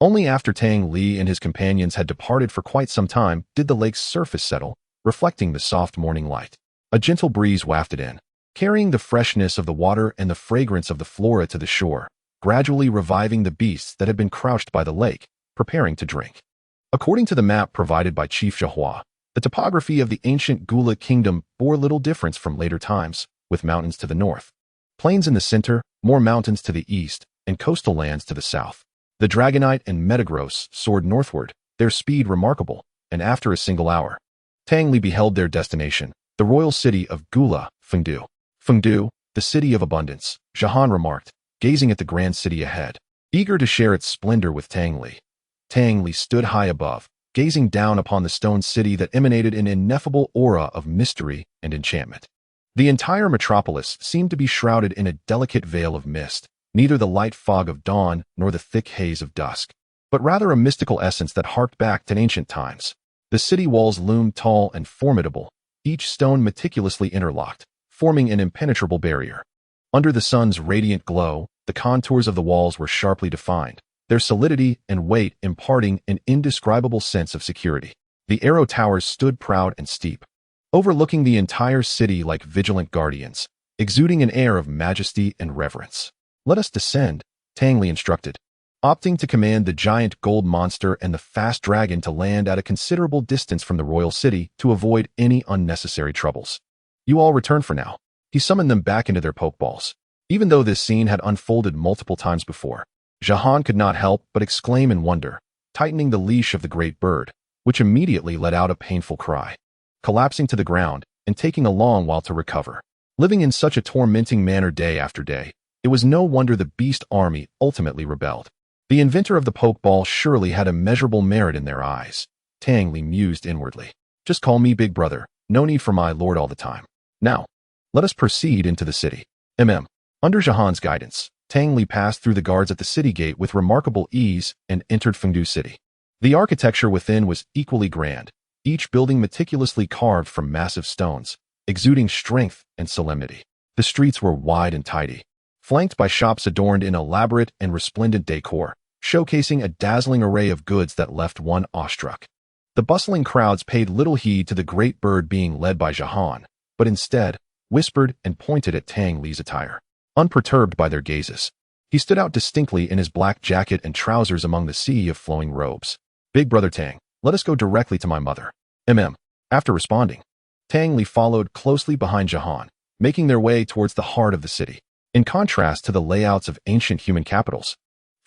Only after Tang Li and his companions had departed for quite some time did the lake's surface settle, reflecting the soft morning light. A gentle breeze wafted in, carrying the freshness of the water and the fragrance of the flora to the shore, gradually reviving the beasts that had been crouched by the lake, preparing to drink. According to the map provided by Chief Jahua, the topography of the ancient Gula kingdom bore little difference from later times, with mountains to the north, plains in the center, more mountains to the east, and coastal lands to the south. The Dragonite and Metagross soared northward, their speed remarkable, and after a single hour, Tang Li beheld their destination, the royal city of Gula, Fengdu. Fengdu, the city of abundance, Jahan remarked, gazing at the grand city ahead, eager to share its splendor with Tang Li. Tang Li stood high above, gazing down upon the stone city that emanated an ineffable aura of mystery and enchantment. The entire metropolis seemed to be shrouded in a delicate veil of mist, neither the light fog of dawn nor the thick haze of dusk, but rather a mystical essence that harked back to ancient times. The city walls loomed tall and formidable, each stone meticulously interlocked, forming an impenetrable barrier. Under the sun's radiant glow, the contours of the walls were sharply defined, their solidity and weight imparting an indescribable sense of security. The arrow towers stood proud and steep, overlooking the entire city like vigilant guardians, exuding an air of majesty and reverence. Let us descend, Tang Li instructed, opting to command the giant gold monster and the fast dragon to land at a considerable distance from the royal city to avoid any unnecessary troubles. You all return for now. He summoned them back into their pokeballs. Even though this scene had unfolded multiple times before, Jahan could not help but exclaim in wonder, tightening the leash of the great bird, which immediately let out a painful cry, collapsing to the ground and taking a long while to recover. Living in such a tormenting manner day after day, it was no wonder the beast army ultimately rebelled. The inventor of the pokeball surely had immeasurable merit in their eyes, Tang Li mused inwardly. Just call me Big Brother, no need for my lord all the time. Now, let us proceed into the city. Under Jahan's guidance, Tang Li passed through the guards at the city gate with remarkable ease and entered Fengdu City. The architecture within was equally grand, each building meticulously carved from massive stones, exuding strength and solemnity. The streets were wide and tidy, flanked by shops adorned in elaborate and resplendent decor, showcasing a dazzling array of goods that left one awestruck. The bustling crowds paid little heed to the great bird being led by Jahan, but instead whispered and pointed at Tang Li's attire. Unperturbed by their gazes, he stood out distinctly in his black jacket and trousers among the sea of flowing robes. Big Brother Tang, let us go directly to my mother. After responding, Tang Li followed closely behind Jahan, making their way towards the heart of the city. In contrast to the layouts of ancient human capitals,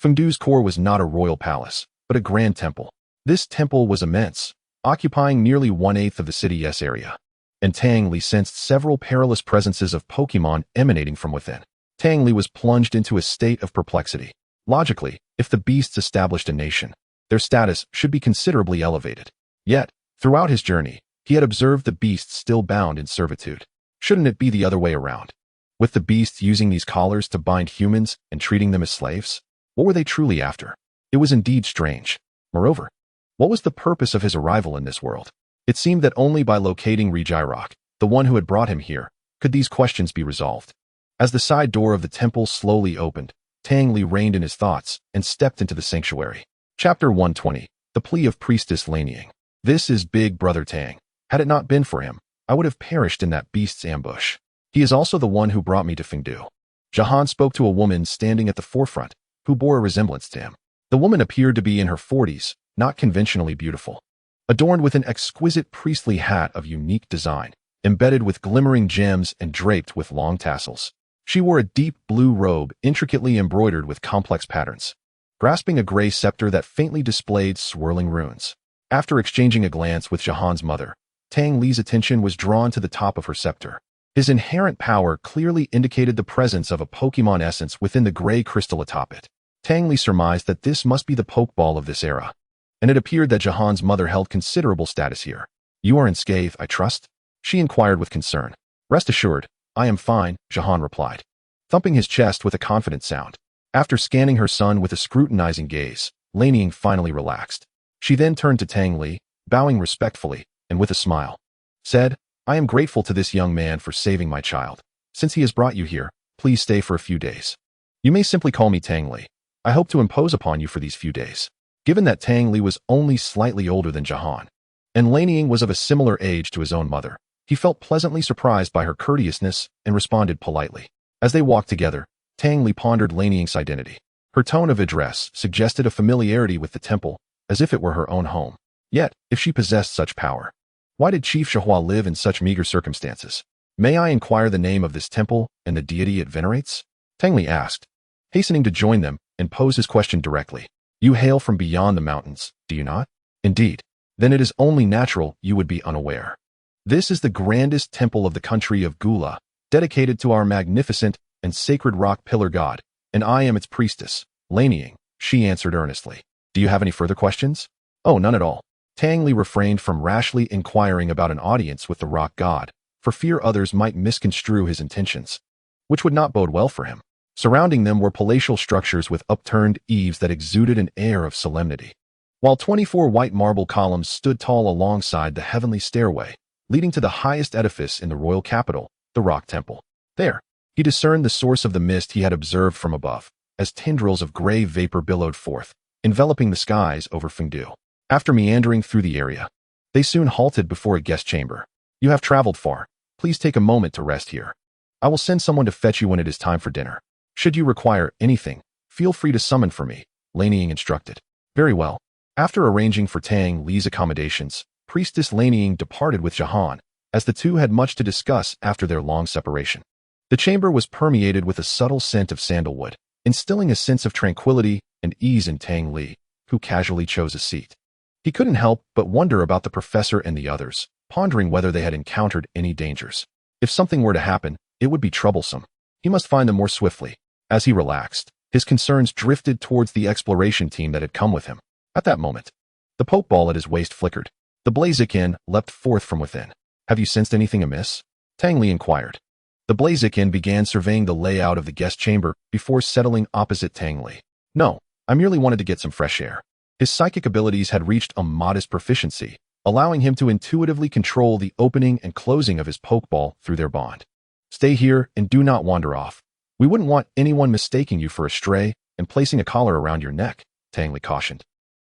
Fengdu's core was not a royal palace, but a grand temple. This temple was immense, occupying nearly 1/8 of the city's area, and Tang Li sensed several perilous presences of Pokémon emanating from within. Tang Li was plunged into a state of perplexity. Logically, if the beasts established a nation, their status should be considerably elevated. Yet, throughout his journey, he had observed the beasts still bound in servitude. Shouldn't it be the other way around? With the beasts using these collars to bind humans and treating them as slaves? What were they truly after? It was indeed strange. Moreover, what was the purpose of his arrival in this world? It seemed that only by locating Regirock, the one who had brought him here, could these questions be resolved. As the side door of the temple slowly opened, Tang Li reined in his thoughts and stepped into the sanctuary. Chapter 120. The Plea of Priestess Lanying. This is Big Brother Tang. Had it not been for him, I would have perished in that beast's ambush. He is also the one who brought me to Fengdu. Jahan spoke to a woman standing at the forefront, who bore a resemblance to him. The woman appeared to be in her 40s, not conventionally beautiful. Adorned with an exquisite priestly hat of unique design, embedded with glimmering gems and draped with long tassels. She wore a deep blue robe intricately embroidered with complex patterns, grasping a gray scepter that faintly displayed swirling runes. After exchanging a glance with Jahan's mother, Tang Li's attention was drawn to the top of her scepter. His inherent power clearly indicated the presence of a Pokémon essence within the gray crystal atop it. Tang Li surmised that this must be the Pokeball of this era, and it appeared that Jahan's mother held considerable status here. You are unscathed, I trust? She inquired with concern. Rest assured, I am fine, Jahan replied, thumping his chest with a confident sound. After scanning her son with a scrutinizing gaze, Lanying finally relaxed. She then turned to Tang Li, bowing respectfully, and with a smile, said, I am grateful to this young man for saving my child. Since he has brought you here, please stay for a few days. You may simply call me Tang Li. I hope to impose upon you for these few days. Given that Tang Li was only slightly older than Jahan, and Lanying was of a similar age to his own mother, he felt pleasantly surprised by her courteousness and responded politely. As they walked together, Tang Li pondered Lanying's identity. Her tone of address suggested a familiarity with the temple, as if it were her own home. Yet, if she possessed such power, why did Chief Shahua live in such meager circumstances? May I inquire the name of this temple and the deity it venerates? Tang Li asked, hastening to join them and pose his question directly. You hail from beyond the mountains, do you not? Indeed. Then it is only natural you would be unaware. This is the grandest temple of the country of Gula, dedicated to our magnificent and sacred rock pillar god, and I am its priestess, Lanying, she answered earnestly. Do you have any further questions? Oh, none at all. Tang Li refrained from rashly inquiring about an audience with the rock god, for fear others might misconstrue his intentions, which would not bode well for him. Surrounding them were palatial structures with upturned eaves that exuded an air of solemnity, while 24 white marble columns stood tall alongside the heavenly stairway, leading to the highest edifice in the royal capital, the Rock Temple. There, he discerned the source of the mist he had observed from above, as tendrils of gray vapor billowed forth, enveloping the skies over Fengdu. After meandering through the area, they soon halted before a guest chamber. You have traveled far. Please take a moment to rest here. I will send someone to fetch you when it is time for dinner. Should you require anything, feel free to summon for me, Lanying instructed. Very well. After arranging for Tang Li's accommodations, Priestess Lanying departed with Jahan, as the two had much to discuss after their long separation. The chamber was permeated with a subtle scent of sandalwood, instilling a sense of tranquility and ease in Tang Li, who casually chose a seat. He couldn't help but wonder about the professor and the others, pondering whether they had encountered any dangers. If something were to happen, it would be troublesome. He must find them more swiftly. As he relaxed, his concerns drifted towards the exploration team that had come with him. At that moment, the Pokeball at his waist flickered. The Blaziken leapt forth from within. Have you sensed anything amiss? Tang Li inquired. The Blaziken began surveying the layout of the guest chamber before settling opposite Tang Li. No, I merely wanted to get some fresh air. His psychic abilities had reached a modest proficiency, allowing him to intuitively control the opening and closing of his Pokeball through their bond. Stay here and do not wander off. We wouldn't want anyone mistaking you for a stray and placing a collar around your neck, Tang Li cautioned,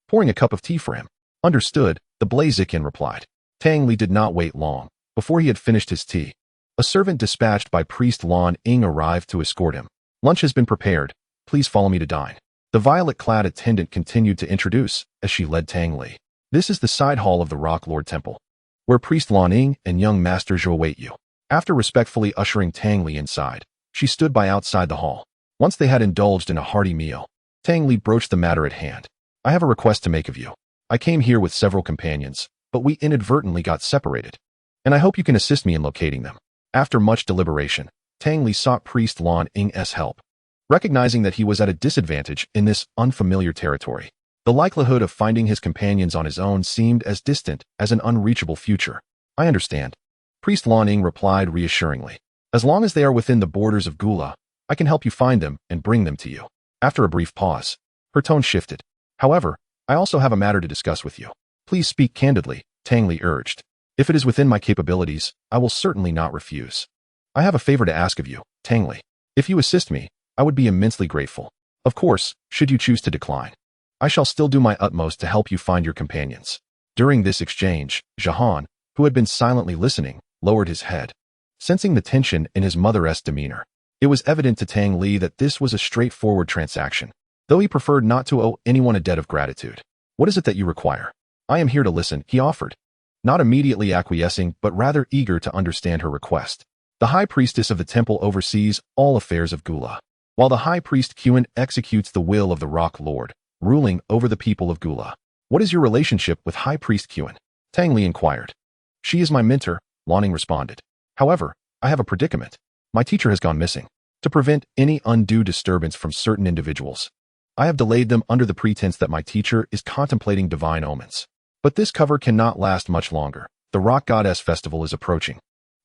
pouring a cup of tea for him. Understood, the Blaziken replied. Tang Li did not wait long. Before he had finished his tea, a servant dispatched by Priest Lan Ying arrived to escort him. Lunch has been prepared. Please follow me to dine. The violet-clad attendant continued to introduce as she led Tang Li. This is the side hall of the Rock Lord Temple, where Priest Lan Ying and young Master Zhou await you. After respectfully ushering Tang Li inside, she stood by outside the hall. Once they had indulged in a hearty meal, Tang Li broached the matter at hand. I have a request to make of you. I came here with several companions, but we inadvertently got separated, and I hope you can assist me in locating them. After much deliberation, Tang Li sought Priest Lan Ying's help. Recognizing that he was at a disadvantage in this unfamiliar territory, the likelihood of finding his companions on his own seemed as distant as an unreachable future. I understand. Priest Lan Ying replied reassuringly. As long as they are within the borders of Gula, I can help you find them and bring them to you. After a brief pause, her tone shifted. However, I also have a matter to discuss with you. Please speak candidly, Tang Li urged. If it is within my capabilities, I will certainly not refuse. I have a favor to ask of you, Tang Li. If you assist me, I would be immensely grateful. Of course, should you choose to decline. I shall still do my utmost to help you find your companions. During this exchange, Jahan, who had been silently listening, lowered his head. Sensing the tension in his mother's demeanor, it was evident to Tang Li that this was a straightforward transaction, though he preferred not to owe anyone a debt of gratitude. What is it that you require? I am here to listen, he offered, not immediately acquiescing but rather eager to understand her request. The high priestess of the temple oversees all affairs of Gula, while the high priest Qin executes the will of the Rock Lord, ruling over the people of Gula. What is your relationship with High Priest Qin? Tang Li inquired. She is my mentor, Lanning responded. However, I have a predicament. My teacher has gone missing. To prevent any undue disturbance from certain individuals, I have delayed them under the pretense that my teacher is contemplating divine omens. But this cover cannot last much longer. The Rock Goddess Festival is approaching,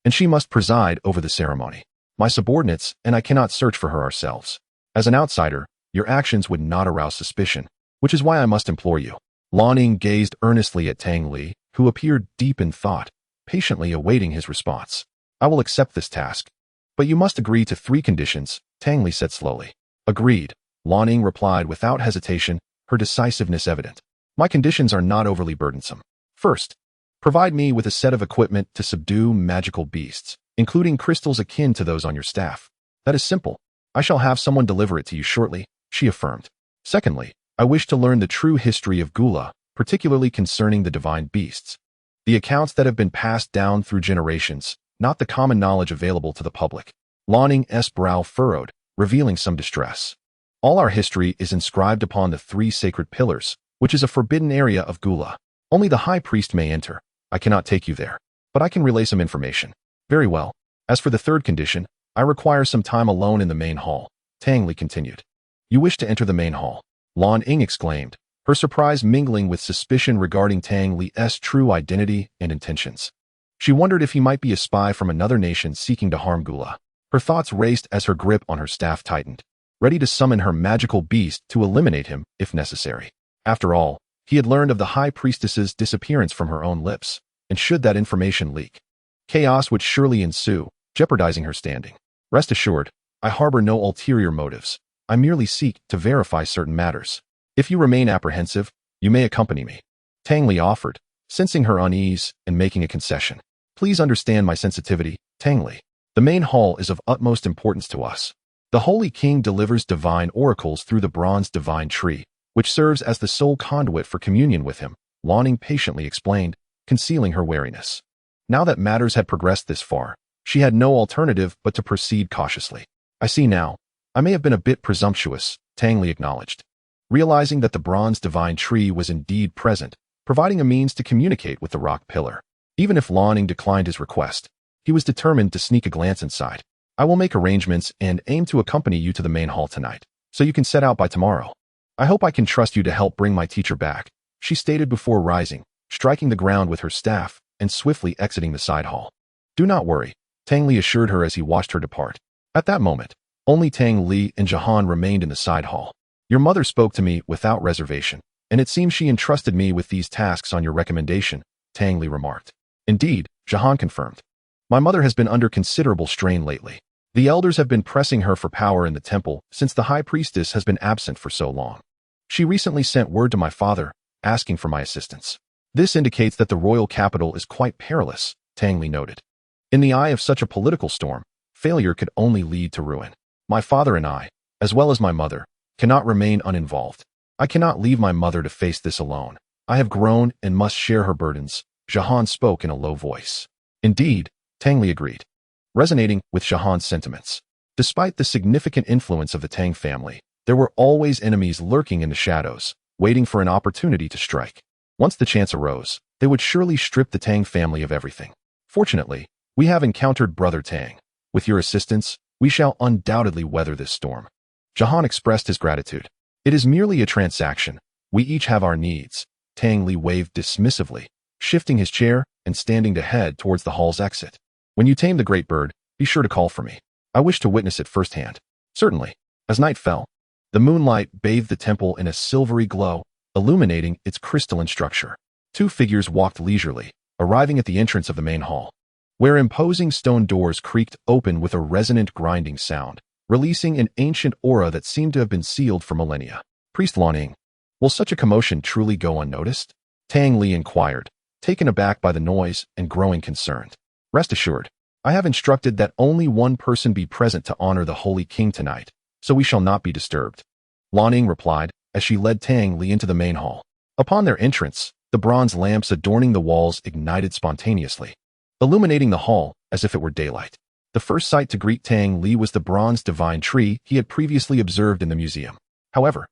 and she must preside over the ceremony. My subordinates and I cannot search for her ourselves. As an outsider, your actions would not arouse suspicion, which is why I must implore you. Lanning gazed earnestly at Tang Li, who appeared deep in thought, patiently awaiting his response. I will accept this task, but you must agree to 3 conditions, Tang Li said slowly. Agreed, Lanning replied without hesitation, her decisiveness evident. My conditions are not overly burdensome. First, provide me with a set of equipment to subdue magical beasts, including crystals akin to those on your staff. That is simple. I shall have someone deliver it to you shortly, she affirmed. Secondly, I wish to learn the true history of Gula, particularly concerning the divine beasts. The accounts that have been passed down through generations, not the common knowledge available to the public. Lanning's brow furrowed, revealing some distress. All our history is inscribed upon the 3 sacred pillars, which is a forbidden area of Gula. Only the high priest may enter. I cannot take you there, but I can relay some information. Very well. As for the 3rd condition, I require some time alone in the main hall, Tang Li continued. You wish to enter the main hall? Lan Ying exclaimed, her surprise mingling with suspicion regarding Tang Li's true identity and intentions. She wondered if he might be a spy from another nation seeking to harm Gula. Her thoughts raced as her grip on her staff tightened, ready to summon her magical beast to eliminate him if necessary. After all, he had learned of the high priestess's disappearance from her own lips, and should that information leak, chaos would surely ensue, jeopardizing her standing. Rest assured, I harbor no ulterior motives. I merely seek to verify certain matters. If you remain apprehensive, you may accompany me. Tang Li offered, sensing her unease and making a concession. Please understand my sensitivity, Tang Li. The main hall is of utmost importance to us. The Holy King delivers divine oracles through the bronze divine tree, which serves as the sole conduit for communion with him, Lanning patiently explained, concealing her wariness. Now that matters had progressed this far, she had no alternative but to proceed cautiously. I see now. I may have been a bit presumptuous, Tang Li acknowledged, realizing that the bronze divine tree was indeed present, providing a means to communicate with the rock pillar. Even if Lanning declined his request, he was determined to sneak a glance inside. I will make arrangements and aim to accompany you to the main hall tonight, so you can set out by tomorrow. I hope I can trust you to help bring my teacher back, she stated before rising, striking the ground with her staff, and swiftly exiting the side hall. Do not worry, Tang Li assured her as he watched her depart. At that moment, only Tang Li and Jahan remained in the side hall. Your mother spoke to me without reservation, and it seems she entrusted me with these tasks on your recommendation, Tang Li remarked. Indeed, Jahan confirmed. My mother has been under considerable strain lately. The elders have been pressing her for power in the temple since the high priestess has been absent for so long. She recently sent word to my father, asking for my assistance. This indicates that the royal capital is quite perilous, Tang Li noted. In the eye of such a political storm, failure could only lead to ruin. My father and I, as well as my mother, cannot remain uninvolved. I cannot leave my mother to face this alone. I have grown and must share her burdens, Jahan spoke in a low voice. Indeed, Tang Li agreed, resonating with Jahan's sentiments. Despite the significant influence of the Tang family, there were always enemies lurking in the shadows, waiting for an opportunity to strike. Once the chance arose, they would surely strip the Tang family of everything. Fortunately, we have encountered Brother Tang. With your assistance, we shall undoubtedly weather this storm. Jahan expressed his gratitude. It is merely a transaction. We each have our needs. Tang Li waved dismissively, shifting his chair and standing to head towards the hall's exit. When you tame the great bird, be sure to call for me. I wish to witness it firsthand. Certainly. As night fell, the moonlight bathed the temple in a silvery glow, illuminating its crystalline structure. 2 figures walked leisurely, arriving at the entrance of the main hall, where imposing stone doors creaked open with a resonant grinding sound, releasing an ancient aura that seemed to have been sealed for millennia. Priest Loning, will such a commotion truly go unnoticed? Tang Li inquired, taken aback by the noise and growing concerned. Rest assured, I have instructed that only one person be present to honor the Holy King tonight, so we shall not be disturbed. Loning replied as she led Tang Li into the main hall. Upon their entrance, the bronze lamps adorning the walls ignited spontaneously, illuminating the hall as if it were daylight. The first sight to greet Tang Li was the bronze divine tree he had previously observed in the museum. However,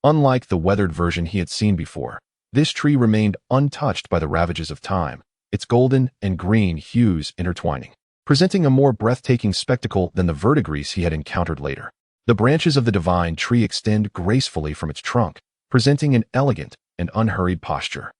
unlike the weathered version he had seen before, this tree remained untouched by the ravages of time, its golden and green hues intertwining, presenting a more breathtaking spectacle than the verdigris he had encountered later. The branches of the divine tree extend gracefully from its trunk, presenting an elegant and unhurried posture.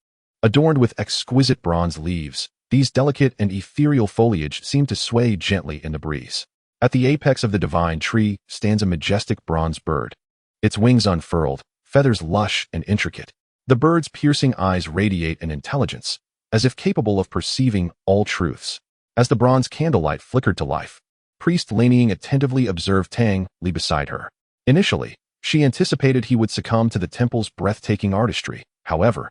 Adorned with exquisite bronze leaves, these delicate and ethereal foliage seem to sway gently in the breeze. At the apex of the divine tree stands a majestic bronze bird, its wings unfurled, feathers lush and intricate. The bird's piercing eyes radiate an intelligence, as if capable of perceiving all truths. As the bronze candlelight flickered to life, Priest Laneying attentively observed Tang Li beside her. Initially, she anticipated he would succumb to the temple's breathtaking artistry. However,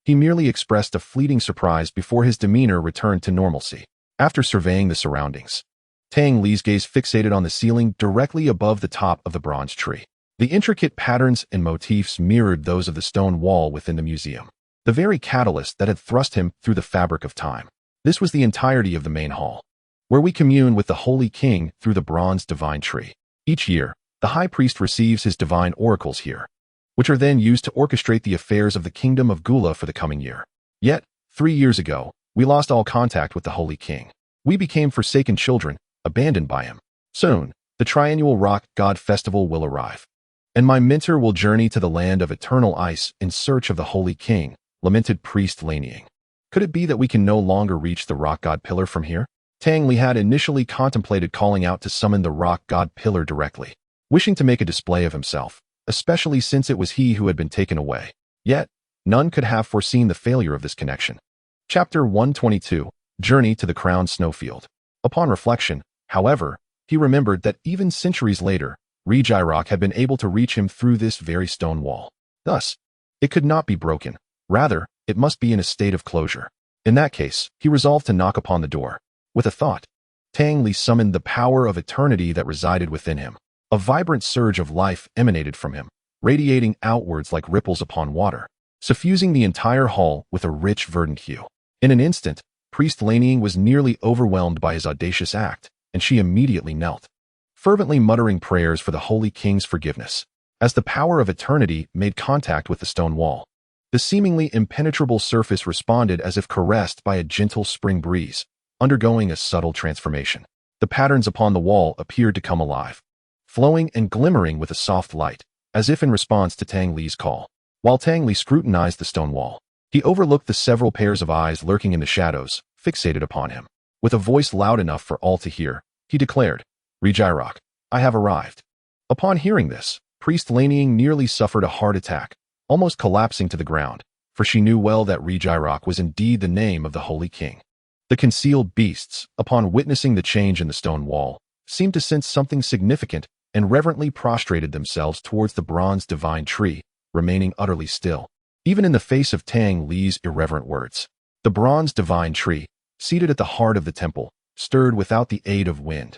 he merely expressed a fleeting surprise before his demeanor returned to normalcy. After surveying the surroundings, Tang Li's gaze fixated on the ceiling directly above the top of the bronze tree. The intricate patterns and motifs mirrored those of the stone wall within the museum, the very catalyst that had thrust him through the fabric of time. This was the entirety of the main hall, where we commune with the Holy King through the bronze divine tree. Each year, the high priest receives his divine oracles here, which are then used to orchestrate the affairs of the kingdom of Gula for the coming year. Yet, 3 years ago, we lost all contact with the Holy King. We became forsaken children, abandoned by him. Soon, the triennial rock god festival will arrive, and my mentor will journey to the land of eternal ice in search of the Holy King, lamented Priest Laneying. Could it be that we can no longer reach the rock god pillar from here? Tang Li had initially contemplated calling out to summon the rock god pillar directly, wishing to make a display of himself, especially since it was he who had been taken away. Yet, none could have foreseen the failure of this connection. Chapter 122, Journey to the Crowned Snowfield. Upon reflection, however, he remembered that even centuries later, Regirock had been able to reach him through this very stone wall. Thus, it could not be broken. Rather, it must be in a state of closure. In that case, he resolved to knock upon the door. With a thought, Tang Li summoned the power of eternity that resided within him. A vibrant surge of life emanated from him, radiating outwards like ripples upon water, suffusing the entire hall with a rich verdant hue. In an instant, Priest Laneying was nearly overwhelmed by his audacious act, and she immediately knelt, fervently muttering prayers for the Holy King's forgiveness. As the power of eternity made contact with the stone wall, the seemingly impenetrable surface responded as if caressed by a gentle spring breeze, undergoing a subtle transformation. The patterns upon the wall appeared to come alive, flowing and glimmering with a soft light, as if in response to Tang Li's call. While Tang Li scrutinized the stone wall, he overlooked the several pairs of eyes lurking in the shadows, fixated upon him. With a voice loud enough for all to hear, he declared, "Regirock, I have arrived." Upon hearing this, Priest Laneying nearly suffered a heart attack, almost collapsing to the ground, for she knew well that Regirock was indeed the name of the Holy King. The concealed beasts, upon witnessing the change in the stone wall, seemed to sense something significant and reverently prostrated themselves towards the bronze divine tree, remaining utterly still. Even in the face of Tang Li's irreverent words, the bronze divine tree, seated at the heart of the temple, stirred without the aid of wind.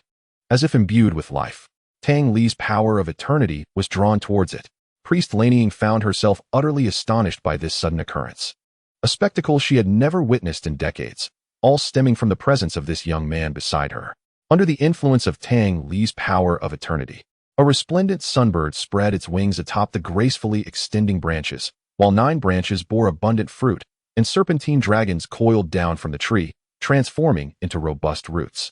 As if imbued with life, Tang Li's power of eternity was drawn towards it. Priest Laneying found herself utterly astonished by this sudden occurrence, a spectacle she had never witnessed in decades, all stemming from the presence of this young man beside her. Under the influence of Tang Li's power of eternity, a resplendent sunbird spread its wings atop the gracefully extending branches, while 9 branches bore abundant fruit, and serpentine dragons coiled down from the tree, transforming into robust roots.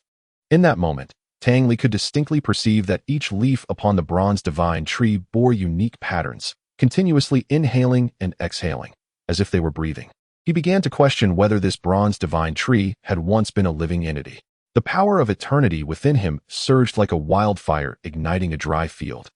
In that moment, Tang Li could distinctly perceive that each leaf upon the bronze divine tree bore unique patterns, continuously inhaling and exhaling, as if they were breathing. He began to question whether this bronze divine tree had once been a living entity. The power of eternity within him surged like a wildfire igniting a dry field,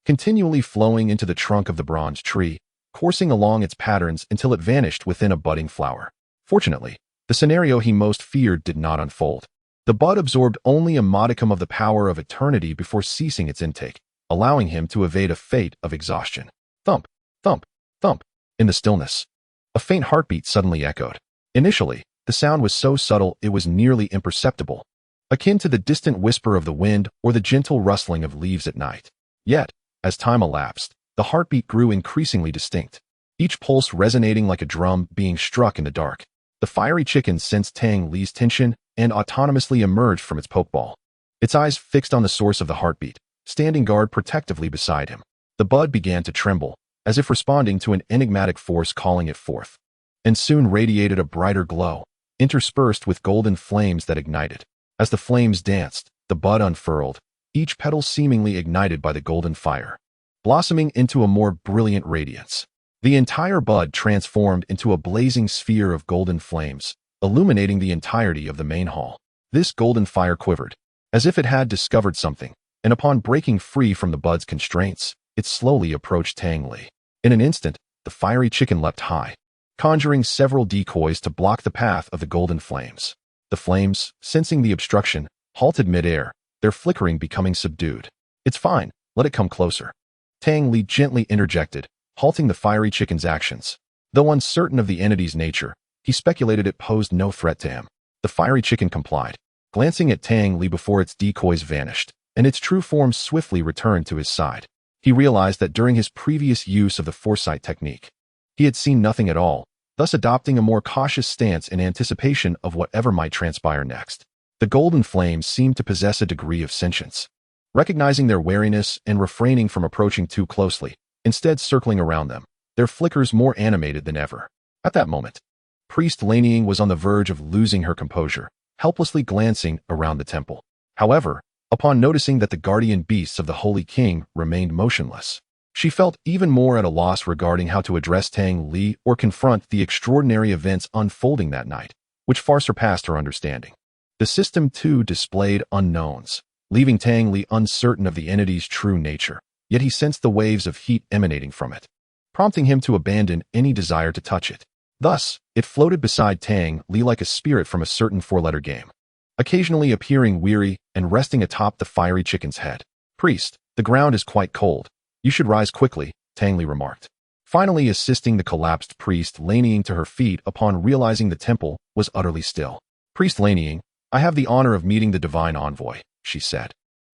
continually flowing into the trunk of the bronze tree, coursing along its patterns until it vanished within a budding flower. Fortunately, the scenario he most feared did not unfold. The bud absorbed only a modicum of the power of eternity before ceasing its intake, allowing him to evade a fate of exhaustion. Thump, thump, thump. In the stillness, a faint heartbeat suddenly echoed. Initially, the sound was so subtle it was nearly imperceptible, akin to the distant whisper of the wind or the gentle rustling of leaves at night. Yet, as time elapsed, the heartbeat grew increasingly distinct, each pulse resonating like a drum being struck in the dark. The fiery chicken sensed Tang Li's tension and autonomously emerged from its pokeball, its eyes fixed on the source of the heartbeat, standing guard protectively beside him. The bud began to tremble, as if responding to an enigmatic force calling it forth, and soon radiated a brighter glow, interspersed with golden flames that ignited. As the flames danced, the bud unfurled, each petal seemingly ignited by the golden fire, blossoming into a more brilliant radiance. The entire bud transformed into a blazing sphere of golden flames, illuminating the entirety of the main hall. This golden fire quivered, as if it had discovered something, and upon breaking free from the bud's constraints, it slowly approached Tang Li. In an instant, the fiery chicken leapt high, conjuring several decoys to block the path of the golden flames. The flames, sensing the obstruction, halted midair, their flickering becoming subdued. "It's fine, let it come closer," Tang Li gently interjected, halting the fiery chicken's actions. Though uncertain of the entity's nature, he speculated it posed no threat to him. The fiery chicken complied, glancing at Tang Li before its decoys vanished, and its true form swiftly returned to his side. He realized that during his previous use of the foresight technique, he had seen nothing at all, thus adopting a more cautious stance in anticipation of whatever might transpire next. The golden flames seemed to possess a degree of sentience, recognizing their wariness and refraining from approaching too closely, instead circling around them, their flickers more animated than ever. At that moment, Priest Laneying was on the verge of losing her composure, helplessly glancing around the temple. However, upon noticing that the guardian beasts of the Holy King remained motionless, she felt even more at a loss regarding how to address Tang Li or confront the extraordinary events unfolding that night, which far surpassed her understanding. The system, too, displayed unknowns, leaving Tang Li uncertain of the entity's true nature, yet he sensed the waves of heat emanating from it, prompting him to abandon any desire to touch it. Thus, it floated beside Tang Li like a spirit from a certain four-letter game, occasionally appearing weary and resting atop the fiery chicken's head. "Priest, the ground is quite cold. You should rise quickly," Tang Li remarked, finally assisting the collapsed Priest Laneying to her feet upon realizing the temple was utterly still. "Priest Laneying, I have the honor of meeting the divine envoy," she said,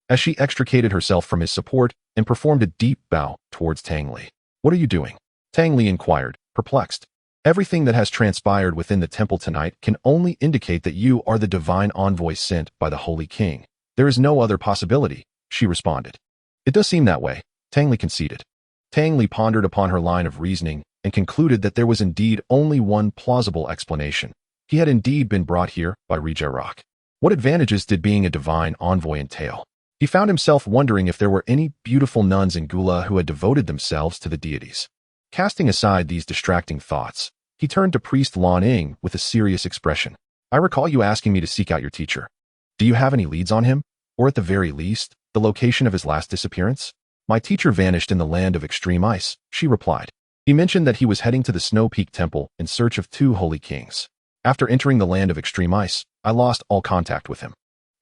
as she extricated herself from his support and performed a deep bow towards Tang Li. "What are you doing?" Tang Li inquired, perplexed. "Everything that has transpired within the temple tonight can only indicate that you are the divine envoy sent by the Holy King. There is no other possibility," she responded. "It does seem that way," Tang Li conceded. Tang Li pondered upon her line of reasoning and concluded that there was indeed only one plausible explanation. He had indeed been brought here by Rijerok. What advantages did being a divine envoy entail? He found himself wondering if there were any beautiful nuns in Gula who had devoted themselves to the deities. Casting aside these distracting thoughts, he turned to Priest Lan Ing with a serious expression. "I recall you asking me to seek out your teacher. Do you have any leads on him? Or at the very least, the location of his last disappearance?" "My teacher vanished in the land of extreme ice," she replied. "He mentioned that he was heading to the Snow Peak Temple in search of 2 holy kings. After entering the land of extreme ice, I lost all contact with him."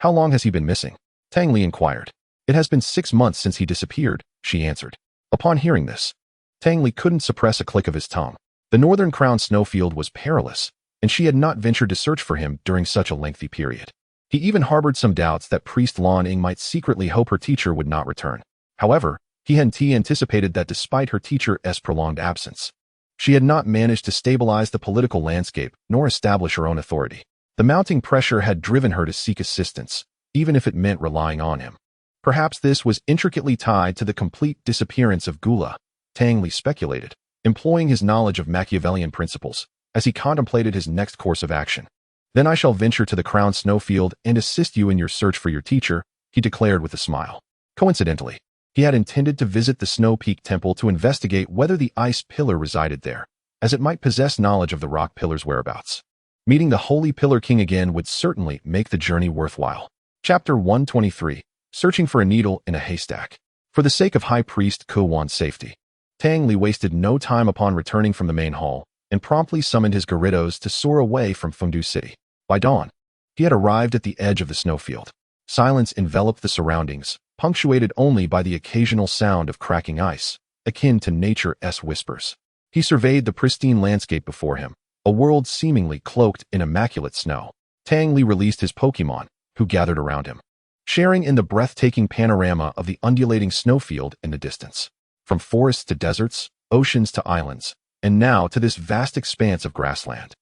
"How long has he been missing?" Tang Li inquired. "It has been 6 months since he disappeared," she answered. Upon hearing this, Tang Li couldn't suppress a click of his tongue. The Northern Crown snowfield was perilous, and she had not ventured to search for him during such a lengthy period. He even harbored some doubts that Priest Lan Ing might secretly hope her teacher would not return. However, he anticipated that despite her teacher's prolonged absence, she had not managed to stabilize the political landscape nor establish her own authority. The mounting pressure had driven her to seek assistance, even if it meant relying on him. Perhaps this was intricately tied to the complete disappearance of Gula, Tang Li speculated, employing his knowledge of Machiavellian principles as he contemplated his next course of action. "Then I shall venture to the Crown Snowfield and assist you in your search for your teacher," he declared with a smile. Coincidentally, he had intended to visit the Snow Peak Temple to investigate whether the ice pillar resided there, as it might possess knowledge of the rock pillar's whereabouts. Meeting the Holy Pillar King again would certainly make the journey worthwhile. Chapter 123, Searching for a Needle in a Haystack. For the sake of High Priest Kuwan's safety, Tang Li wasted no time upon returning from the main hall and promptly summoned his Gyarados to soar away from Fengdu City. By dawn, He had arrived at the edge of the snowfield. Silence enveloped the surroundings, punctuated only by the occasional sound of cracking ice, akin to nature's whispers. He surveyed the pristine landscape before him, a world seemingly cloaked in immaculate snow. Tang Li released his Pokémon, who gathered around him, sharing in the breathtaking panorama of the undulating snowfield in the distance. From forests to deserts, oceans to islands, and now to this vast expanse of grassland.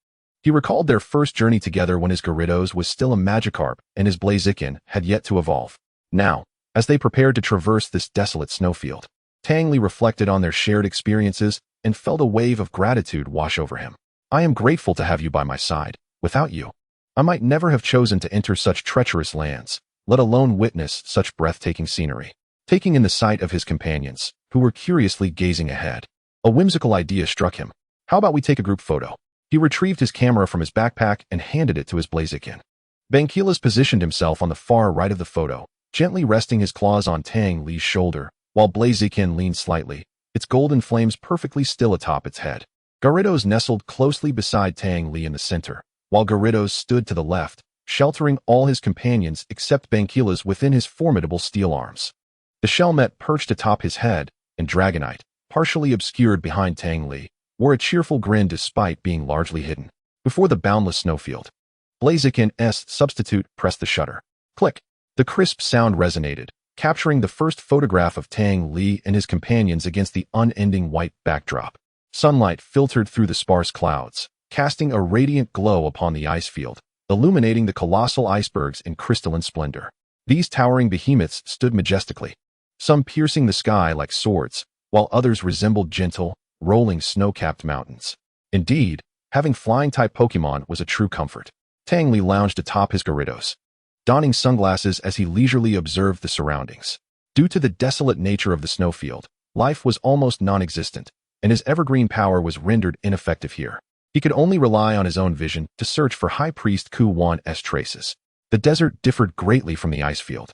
He recalled their first journey together when his Gyarados was still a Magikarp and his Blaziken had yet to evolve. Now, as they prepared to traverse this desolate snowfield, Tang Li reflected on their shared experiences and felt a wave of gratitude wash over him. I am grateful to have you by my side. Without you, I might never have chosen to enter such treacherous lands, let alone witness such breathtaking scenery. Taking in the sight of his companions, who were curiously gazing ahead, a whimsical idea struck him. How about we take a group photo? He retrieved his camera from his backpack and handed it to his Blaziken. Banquilas positioned himself on the far right of the photo, gently resting his claws on Tang Li's shoulder, while Blaziken leaned slightly, its golden flames perfectly still atop its head. Gyarados nestled closely beside Tang Li in the center, while Gyarados stood to the left, sheltering all his companions except Banquilas within his formidable steel arms. The Shelmet perched atop his head, and Dragonite, partially obscured behind Tang Li, wore a cheerful grin despite being largely hidden. Before the boundless snowfield, Blaziken's substitute pressed the shutter. Click! The crisp sound resonated, capturing the first photograph of Tang Li and his companions against the unending white backdrop. Sunlight filtered through the sparse clouds, casting a radiant glow upon the ice field, illuminating the colossal icebergs in crystalline splendor. These towering behemoths stood majestically, some piercing the sky like swords, while others resembled gentle, rolling snow-capped mountains. Indeed, having flying-type Pokémon was a true comfort. Tang Li lounged atop his Gyarados, donning sunglasses as he leisurely observed the surroundings. Due to the desolate nature of the snowfield, life was almost non-existent, and his evergreen power was rendered ineffective here. He could only rely on his own vision to search for High Priest Ku Wan's traces. The desert differed greatly from the ice field.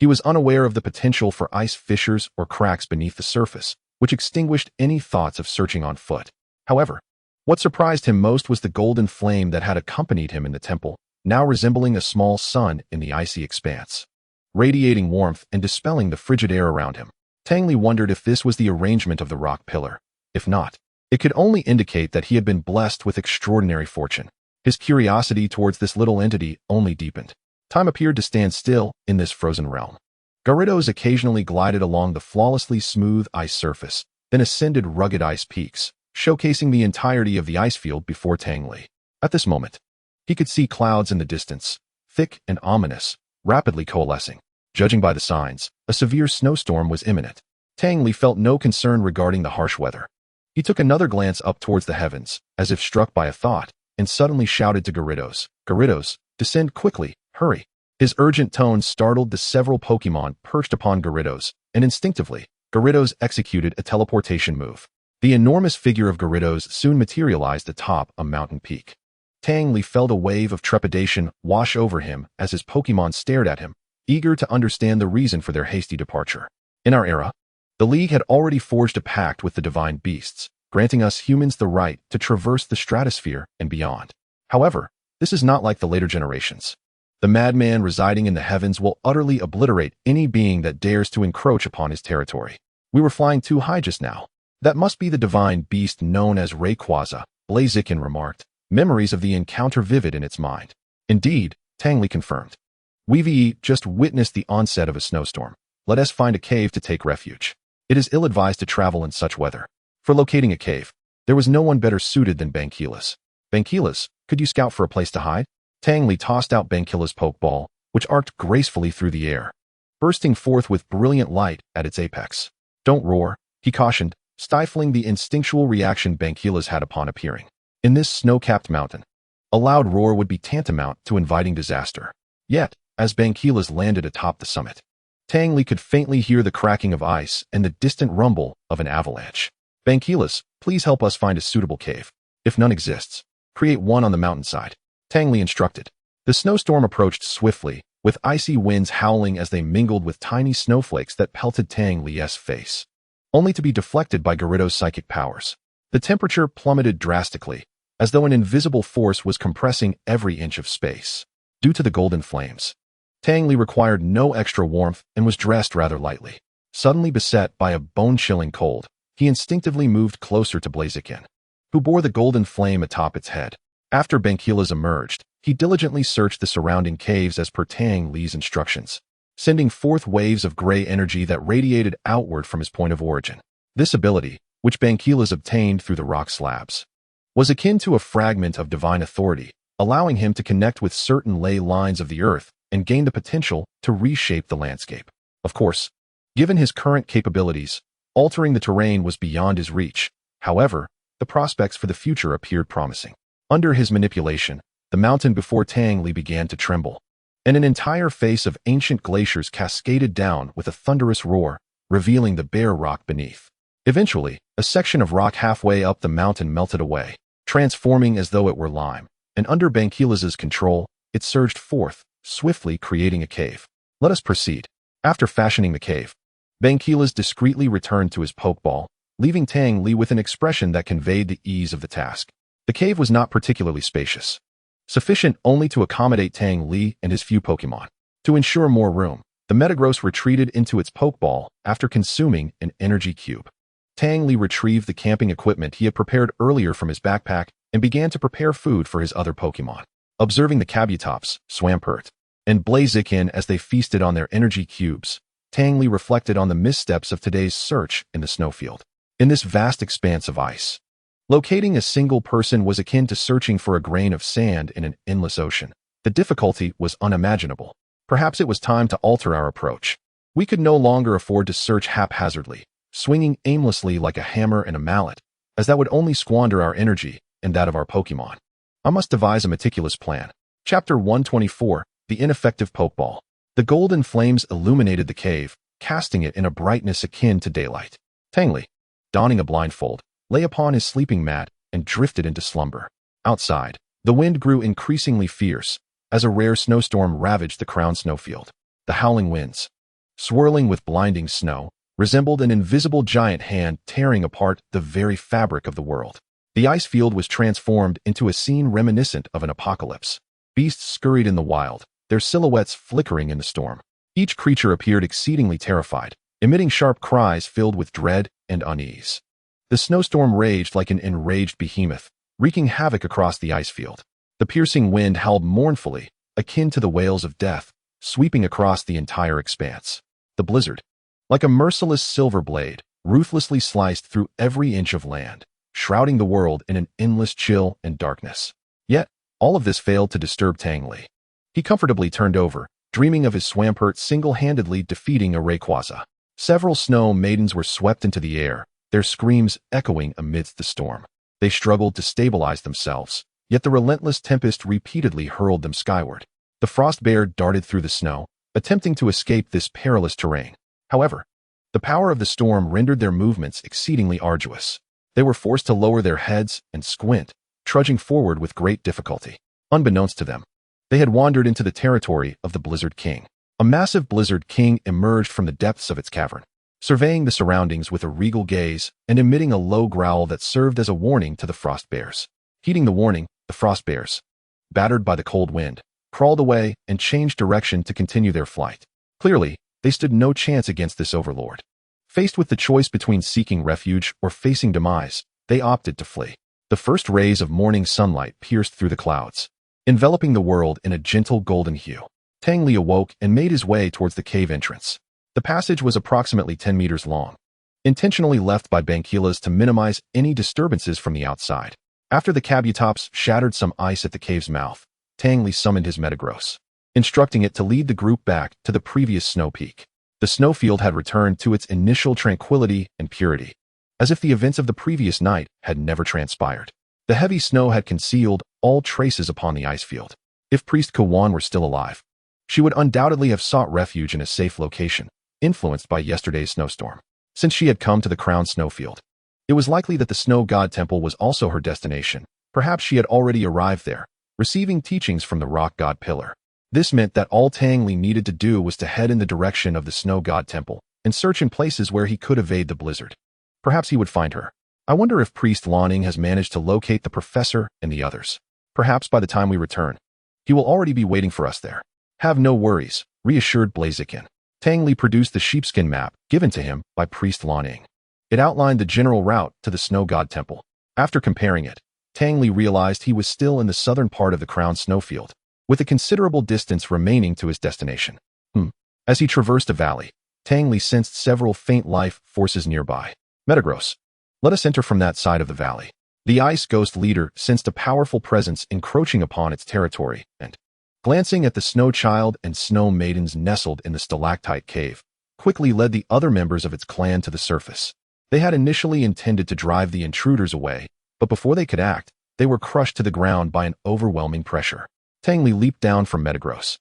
He was unaware of the potential for ice fissures or cracks beneath the surface, which extinguished any thoughts of searching on foot. However, what surprised him most was the golden flame that had accompanied him in the temple, now resembling a small sun in the icy expanse, radiating warmth and dispelling the frigid air around him. Tang Li wondered if this was the arrangement of the rock pillar. If not, it could only indicate that he had been blessed with extraordinary fortune. His curiosity towards this little entity only deepened. Time appeared to stand still in this frozen realm. Gyarados occasionally glided along the flawlessly smooth ice surface, then ascended rugged ice peaks, showcasing the entirety of the ice field before Tang Li. At this moment, he could see clouds in the distance, thick and ominous, rapidly coalescing. Judging by the signs, a severe snowstorm was imminent. Tang Li felt no concern regarding the harsh weather. He took another glance up towards the heavens, as if struck by a thought, and suddenly shouted to Gyarados, "Gyarados, descend quickly, hurry." His urgent tones startled the several Pokémon perched upon Gyarados, and instinctively, Gyarados executed a teleportation move. The enormous figure of Gyarados soon materialized atop a mountain peak. Tang Li felt a wave of trepidation wash over him as his Pokémon stared at him, eager to understand the reason for their hasty departure. In our era, the League had already forged a pact with the divine beasts, granting us humans the right to traverse the stratosphere and beyond. However, this is not like the later generations. The madman residing in the heavens will utterly obliterate any being that dares to encroach upon his territory. We were flying too high just now. That must be the divine beast known as Rayquaza, Blaziken remarked, memories of the encounter vivid in its mind. Indeed, Tang Li confirmed. We've just witnessed the onset of a snowstorm. Let us find a cave to take refuge. It is ill-advised to travel in such weather. For locating a cave, there was no one better suited than Banquilas. Banquilas, could you scout for a place to hide? Tang Li tossed out Banquilas' pokeball, which arced gracefully through the air, bursting forth with brilliant light at its apex. Don't roar, he cautioned, stifling the instinctual reaction Banquilas had upon appearing. In this snow-capped mountain, a loud roar would be tantamount to inviting disaster. Yet, as Banquilas landed atop the summit, Tang Li could faintly hear the cracking of ice and the distant rumble of an avalanche. Banquilas, please help us find a suitable cave. If none exists, create one on the mountainside, Tang Li instructed. The snowstorm approached swiftly, with icy winds howling as they mingled with tiny snowflakes that pelted Tang Li's face, only to be deflected by Gyarados' psychic powers. The temperature plummeted drastically, as though an invisible force was compressing every inch of space. due to the golden flames. Tang Li required no extra warmth and was dressed rather lightly. Suddenly beset by a bone-chilling cold, he instinctively moved closer to Blaziken, who bore the golden flame atop its head. After Banquila's emerged, he diligently searched the surrounding caves as per Tang Li's instructions, sending forth waves of gray energy that radiated outward from his point of origin. This ability, which Banquila's obtained through the rock slabs, was akin to a fragment of divine authority, allowing him to connect with certain ley lines of the earth and gain the potential to reshape the landscape. Of course, given his current capabilities, altering the terrain was beyond his reach. However, the prospects for the future appeared promising. Under his manipulation, the mountain before Tang Li began to tremble, and an entire face of ancient glaciers cascaded down with a thunderous roar, revealing the bare rock beneath. Eventually, a section of rock halfway up the mountain melted away, transforming as though it were lime, and under Banquila's control, it surged forth, swiftly creating a cave. Let us proceed. After fashioning the cave, Banquila's discreetly returned to his pokeball, leaving Tang Li with an expression that conveyed the ease of the task. The cave was not particularly spacious, sufficient only to accommodate Tang Li and his few Pokémon. To ensure more room, the Metagross retreated into its Pokeball after consuming an energy cube. Tang Li retrieved the camping equipment he had prepared earlier from his backpack and began to prepare food for his other Pokémon. Observing the Kabutops, Swampert, and Blaziken as they feasted on their energy cubes, Tang Li reflected on the missteps of today's search in the snowfield. In this vast expanse of ice, locating a single person was akin to searching for a grain of sand in an endless ocean. The difficulty was unimaginable. Perhaps it was time to alter our approach. We could no longer afford to search haphazardly, swinging aimlessly like a hammer and a mallet, as that would only squander our energy and that of our Pokémon. I must devise a meticulous plan. Chapter 124, The Ineffective Pokeball. The golden flames illuminated the cave, casting it in a brightness akin to daylight. Tang Li, donning a blindfold, lay upon his sleeping mat and drifted into slumber. Outside, the wind grew increasingly fierce as a rare snowstorm ravaged the crown snowfield. The howling winds, swirling with blinding snow, resembled an invisible giant hand tearing apart the very fabric of the world. The ice field was transformed into a scene reminiscent of an apocalypse. Beasts scurried in the wild, their silhouettes flickering in the storm. Each creature appeared exceedingly terrified, emitting sharp cries filled with dread and unease. The snowstorm raged like an enraged behemoth, wreaking havoc across the ice field. The piercing wind howled mournfully, akin to the wails of death, sweeping across the entire expanse. The blizzard, like a merciless silver blade, ruthlessly sliced through every inch of land, shrouding the world in an endless chill and darkness. Yet, all of this failed to disturb Tang Li. He comfortably turned over, dreaming of his Swampert single-handedly defeating a Rayquaza. Several snow maidens were swept into the air, their screams echoing amidst the storm. They struggled to stabilize themselves, yet the relentless tempest repeatedly hurled them skyward. The frost bear darted through the snow, attempting to escape this perilous terrain. However, the power of the storm rendered their movements exceedingly arduous. They were forced to lower their heads and squint, trudging forward with great difficulty. Unbeknownst to them, they had wandered into the territory of the Blizzard King. A massive Blizzard King emerged from the depths of its cavern, surveying the surroundings with a regal gaze and emitting a low growl that served as a warning to the frost bears. Heeding the warning, the frost bears, battered by the cold wind, crawled away and changed direction to continue their flight. Clearly, they stood no chance against this overlord. Faced with the choice between seeking refuge or facing demise, they opted to flee. The first rays of morning sunlight pierced through the clouds, enveloping the world in a gentle golden hue. Tang Li awoke and made his way towards the cave entrance. The passage was approximately 10 meters long, intentionally left by Banquila's to minimize any disturbances from the outside. After the Kabutops shattered some ice at the cave's mouth, Tang Li summoned his Metagross, instructing it to lead the group back to the previous snow peak. The snowfield had returned to its initial tranquility and purity, as if the events of the previous night had never transpired. The heavy snow had concealed all traces upon the ice field. If Priest Kawan were still alive, she would undoubtedly have sought refuge in a safe location, influenced by yesterday's snowstorm. Since she had come to the crown snowfield, it was likely that the snow god temple was also her destination. Perhaps she had already arrived there, receiving teachings from the rock god pillar. This meant that all Tang Li needed to do was to head in the direction of the snow god temple and search in places where he could evade the blizzard. Perhaps he would find her. I wonder if Priest Lanning has managed to locate the professor and the others. Perhaps by the time we return, He will already be waiting for us there. Have no worries, reassured Blaziken. Tang Li produced the sheepskin map given to him by Priest Laning. It outlined the general route to the Snow God Temple. After comparing it, Tang Li realized he was still in the southern part of the crown snowfield, with a considerable distance remaining to his destination. As he traversed a valley, Tang Li sensed several faint life forces nearby. Metagross. Let us enter from that side of the valley. The ice ghost leader sensed a powerful presence encroaching upon its territory, and, glancing at the snow child and snow maidens nestled in the stalactite cave, quickly led the other members of its clan to the surface. They had initially intended to drive the intruders away, but before they could act, they were crushed to the ground by an overwhelming pressure. Tang Li leaped down from Metagross.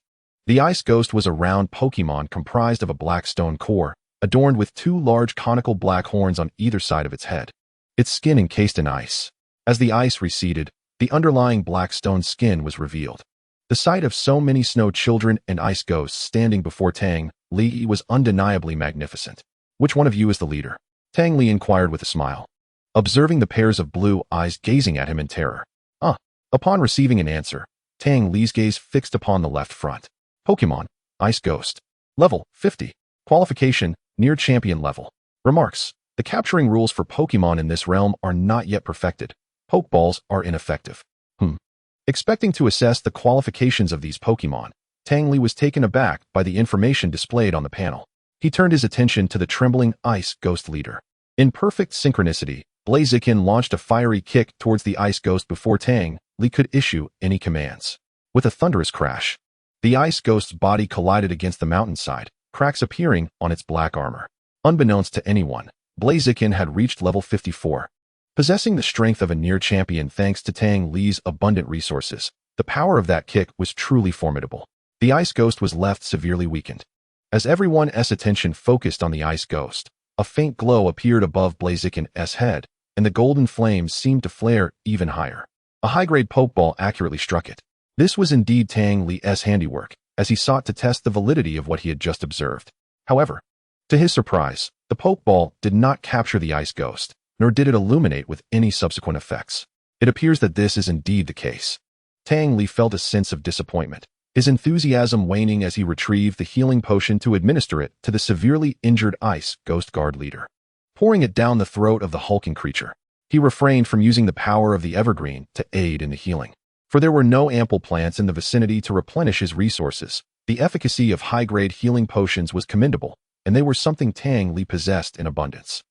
The ice ghost was a round Pokémon comprised of a black stone core, adorned with two large conical black horns on either side of its head. Its skin encased in ice. As the ice receded, the underlying black stone skin was revealed. The sight of so many snow children and ice ghosts standing before Tang Li was undeniably magnificent. Which one of you is the leader? Tang Li inquired with a smile, observing the pairs of blue eyes gazing at him in terror. Upon receiving an answer, Tang Li's gaze fixed upon the left front. Pokémon, Ice Ghost. Level, 50. Qualification, near champion level. Remarks. The capturing rules for Pokémon in this realm are not yet perfected. Pokeballs are ineffective. Expecting to assess the qualifications of these Pokémon, Tang Li was taken aback by the information displayed on the panel. He turned his attention to the trembling Ice Ghost leader. In perfect synchronicity, Blaziken launched a fiery kick towards the Ice Ghost before Tang Li could issue any commands. With a thunderous crash, the Ice Ghost's body collided against the mountainside, cracks appearing on its black armor. Unbeknownst to anyone, Blaziken had reached level 54. Possessing the strength of a near champion thanks to Tang Li's abundant resources, the power of that kick was truly formidable. The Ice Ghost was left severely weakened. As everyone's attention focused on the Ice Ghost, a faint glow appeared above Blaziken's head, and the golden flames seemed to flare even higher. A high-grade Pokeball accurately struck it. This was indeed Tang Li's handiwork, as he sought to test the validity of what he had just observed. However, to his surprise, the Pokeball did not capture the Ice Ghost, nor did it illuminate with any subsequent effects. It appears that this is indeed the case. Tang Li felt a sense of disappointment, his enthusiasm waning as he retrieved the healing potion to administer it to the severely injured Ice Ghost Guard leader. Pouring it down the throat of the hulking creature, he refrained from using the power of the evergreen to aid in the healing. For there were no ample plants in the vicinity to replenish his resources. The efficacy of high-grade healing potions was commendable, and they were something Tang Li possessed in abundance.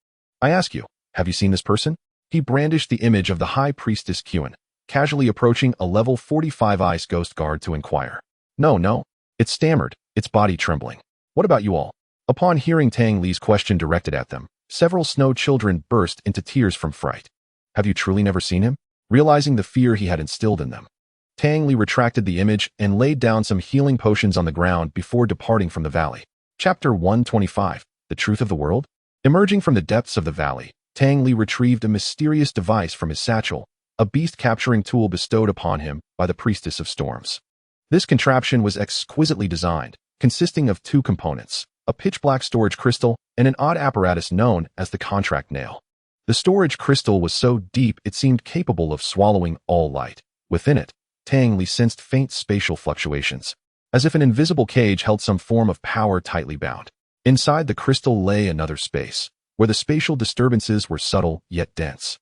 I ask you, have you seen this person? He brandished the image of the High Priestess Qin, casually approaching a level 45 Ice Ghost Guard to inquire. No, it stammered, its body trembling. What about you all? Upon hearing Tang Li's question directed at them, several snow children burst into tears from fright. Have you truly never seen him? Realizing the fear he had instilled in them, Tang Li retracted the image and laid down some healing potions on the ground before departing from the valley. Chapter 125, The Truth of the World? Emerging from the depths of the valley, Tang Li retrieved a mysterious device from his satchel, a beast-capturing tool bestowed upon him by the Priestess of Storms. This contraption was exquisitely designed, consisting of two components, a pitch-black storage crystal and an odd apparatus known as the contract nail. The storage crystal was so deep it seemed capable of swallowing all light. Within it, Tang Li sensed faint spatial fluctuations, as if an invisible cage held some form of power tightly bound. Inside the crystal lay another space, where the spatial disturbances were subtle yet dense.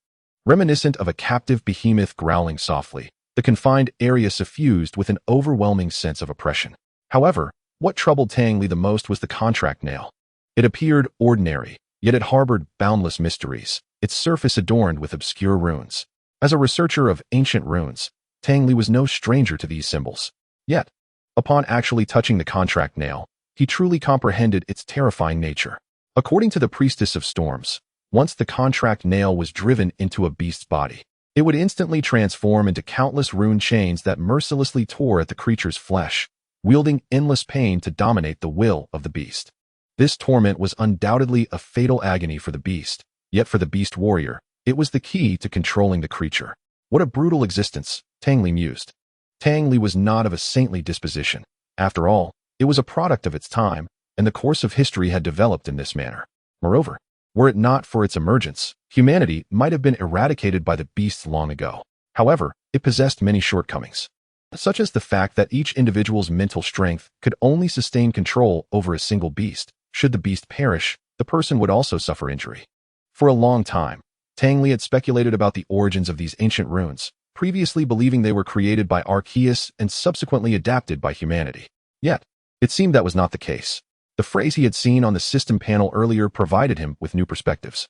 Reminiscent of a captive behemoth growling softly, the confined area suffused with an overwhelming sense of oppression. However, what troubled Tang Li the most was the contract nail. It appeared ordinary, yet it harbored boundless mysteries, its surface adorned with obscure runes. As a researcher of ancient runes, Tang Li was no stranger to these symbols. Yet, upon actually touching the contract nail, he truly comprehended its terrifying nature. According to the Priestess of Storms, once the contract nail was driven into a beast's body, it would instantly transform into countless rune chains that mercilessly tore at the creature's flesh, wielding endless pain to dominate the will of the beast. This torment was undoubtedly a fatal agony for the beast, yet for the beast warrior, it was the key to controlling the creature. What a brutal existence, Tang Li mused. Tang Li was not of a saintly disposition. After all, it was a product of its time, and the course of history had developed in this manner. Moreover, were it not for its emergence, humanity might have been eradicated by the beasts long ago. However, it possessed many shortcomings. such as the fact that each individual's mental strength could only sustain control over a single beast. Should the beast perish, the person would also suffer injury. For a long time, Tang Li had speculated about the origins of these ancient runes, previously believing they were created by Arceus and subsequently adapted by humanity. Yet, it seemed that was not the case. The phrase he had seen on the system panel earlier provided him with new perspectives.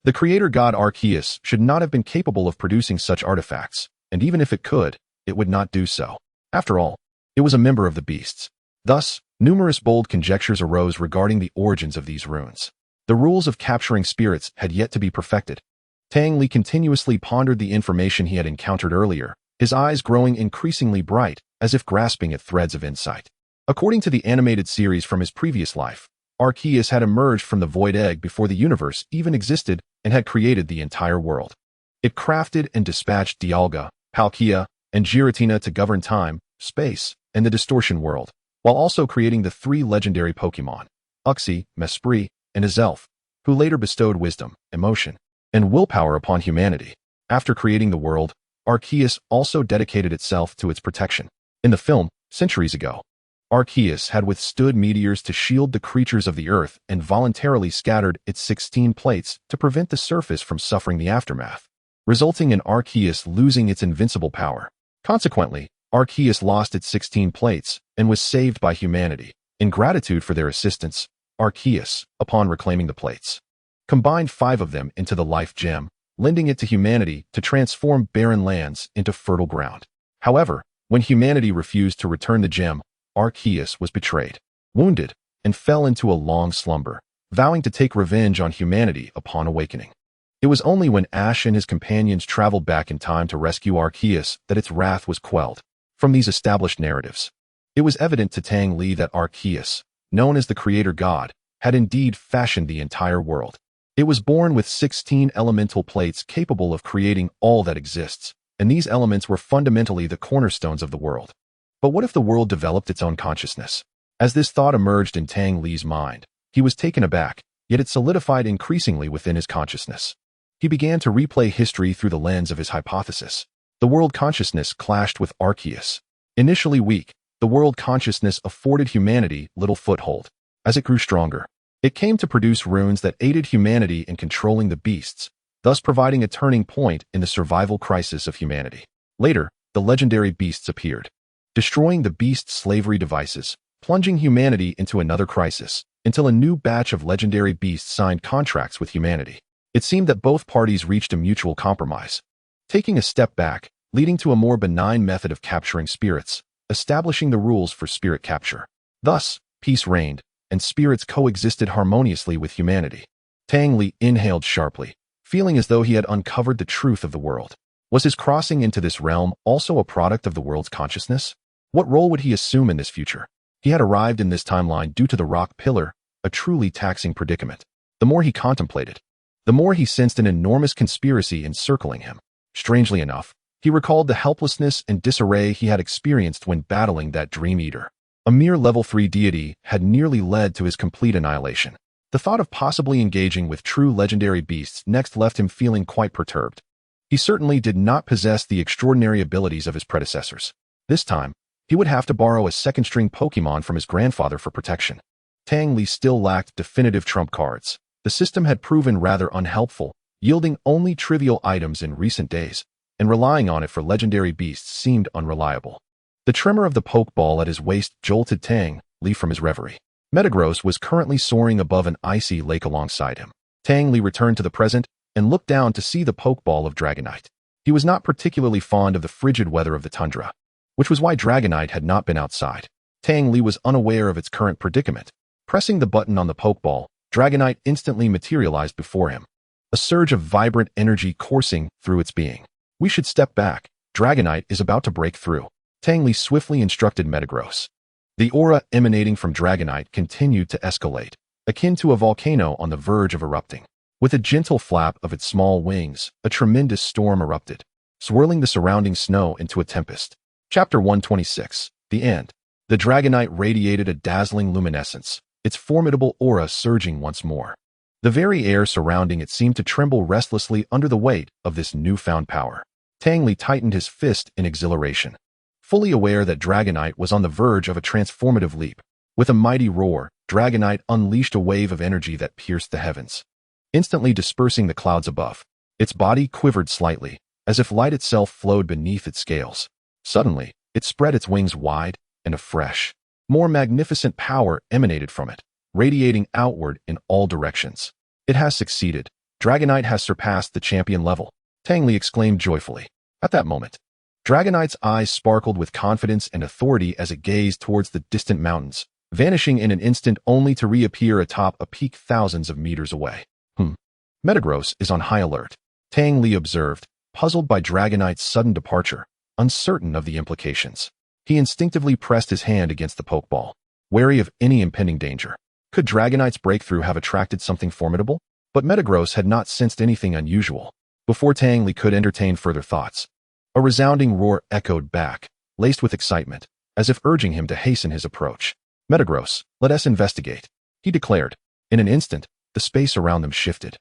The creator god Arceus should not have been capable of producing such artifacts, and even if it could, it would not do so. After all, it was a member of the beasts. Thus, numerous bold conjectures arose regarding the origins of these runes. The rules of capturing spirits had yet to be perfected. Tang Li continuously pondered the information he had encountered earlier, his eyes growing increasingly bright, as if grasping at threads of insight. According to the animated series from his previous life, Arceus had emerged from the void egg before the universe even existed and had created the entire world. It crafted and dispatched Dialga, Palkia, and Giratina to govern time, space, and the distortion world, while also creating the 3 legendary Pokémon, Uxie, Mesprit, and Azelf, who later bestowed wisdom, emotion, and willpower upon humanity. After creating the world, Arceus also dedicated itself to its protection. In the film, centuries ago, Arceus had withstood meteors to shield the creatures of the earth and voluntarily scattered its 16 plates to prevent the surface from suffering the aftermath, resulting in Arceus losing its invincible power. Consequently, Arceus lost its 16 plates and was saved by humanity. In gratitude for their assistance, Arceus, upon reclaiming the plates, combined 5 of them into the life gem, lending it to humanity to transform barren lands into fertile ground. However, when humanity refused to return the gem, Arceus was betrayed, wounded, and fell into a long slumber, vowing to take revenge on humanity upon awakening. It was only when Ash and his companions traveled back in time to rescue Arceus that its wrath was quelled. From these established narratives, it was evident to Tang Li that Arceus, known as the creator god, had indeed fashioned the entire world. It was born with 16 elemental plates capable of creating all that exists, and these elements were fundamentally the cornerstones of the world. But what if the world developed its own consciousness? As this thought emerged in Tang Li's mind, he was taken aback, yet it solidified increasingly within his consciousness. He began to replay history through the lens of his hypothesis. The world consciousness clashed with Arceus. Initially weak, the world consciousness afforded humanity little foothold. As it grew stronger, it came to produce runes that aided humanity in controlling the beasts, thus providing a turning point in the survival crisis of humanity. Later, the legendary beasts appeared, destroying the beast slavery devices, plunging humanity into another crisis, until a new batch of legendary beasts signed contracts with humanity. It seemed that both parties reached a mutual compromise, taking a step back, leading to a more benign method of capturing spirits, establishing the rules for spirit capture. Thus, peace reigned, and spirits coexisted harmoniously with humanity. Tang Li inhaled sharply, feeling as though he had uncovered the truth of the world. Was his crossing into this realm also a product of the world's consciousness? What role would he assume in this future? He had arrived in this timeline due to the rock pillar, a truly taxing predicament. The more he contemplated, the more he sensed an enormous conspiracy encircling him. Strangely enough, he recalled the helplessness and disarray he had experienced when battling that Dream Eater. A mere level 3 deity had nearly led to his complete annihilation. The thought of possibly engaging with true legendary beasts next left him feeling quite perturbed. He certainly did not possess the extraordinary abilities of his predecessors. This time, he would have to borrow a second-string Pokémon from his grandfather for protection. Tang Li still lacked definitive trump cards. The system had proven rather unhelpful, yielding only trivial items in recent days, and relying on it for legendary beasts seemed unreliable. The tremor of the Pokeball at his waist jolted Tang Li from his reverie. Metagross was currently soaring above an icy lake alongside him. Tang Li returned to the present and looked down to see the Pokeball of Dragonite. He was not particularly fond of the frigid weather of the tundra, which was why Dragonite had not been outside. Tang Li was unaware of its current predicament. Pressing the button on the Pokeball, Dragonite instantly materialized before him, a surge of vibrant energy coursing through its being. We should step back. Dragonite is about to break through. Tang Li swiftly instructed Metagross. The aura emanating from Dragonite continued to escalate, akin to a volcano on the verge of erupting. With a gentle flap of its small wings, a tremendous storm erupted, swirling the surrounding snow into a tempest. Chapter 126. The End. The Dragonite radiated a dazzling luminescence, its formidable aura surging once more. The very air surrounding it seemed to tremble restlessly under the weight of this newfound power. Tang Li tightened his fist in exhilaration. fully aware that Dragonite was on the verge of a transformative leap. With a mighty roar, Dragonite unleashed a wave of energy that pierced the heavens, instantly dispersing the clouds above. Its body quivered slightly, as if light itself flowed beneath its scales. Suddenly, it spread its wings wide, and a fresh, more magnificent power emanated from it, radiating outward in all directions. It has succeeded. Dragonite has surpassed the champion level, Tang Li exclaimed joyfully. At that moment, Dragonite's eyes sparkled with confidence and authority as it gazed towards the distant mountains, vanishing in an instant only to reappear atop a peak thousands of meters away. Metagross is on high alert, Tang Li observed, puzzled by Dragonite's sudden departure, uncertain of the implications. He instinctively pressed his hand against the Pokeball, wary of any impending danger. Could Dragonite's breakthrough have attracted something formidable? But Metagross had not sensed anything unusual. Before Tang Li could entertain further thoughts, a resounding roar echoed back, laced with excitement, as if urging him to hasten his approach. Metagross, let us investigate, he declared. In an instant, the space around them shifted,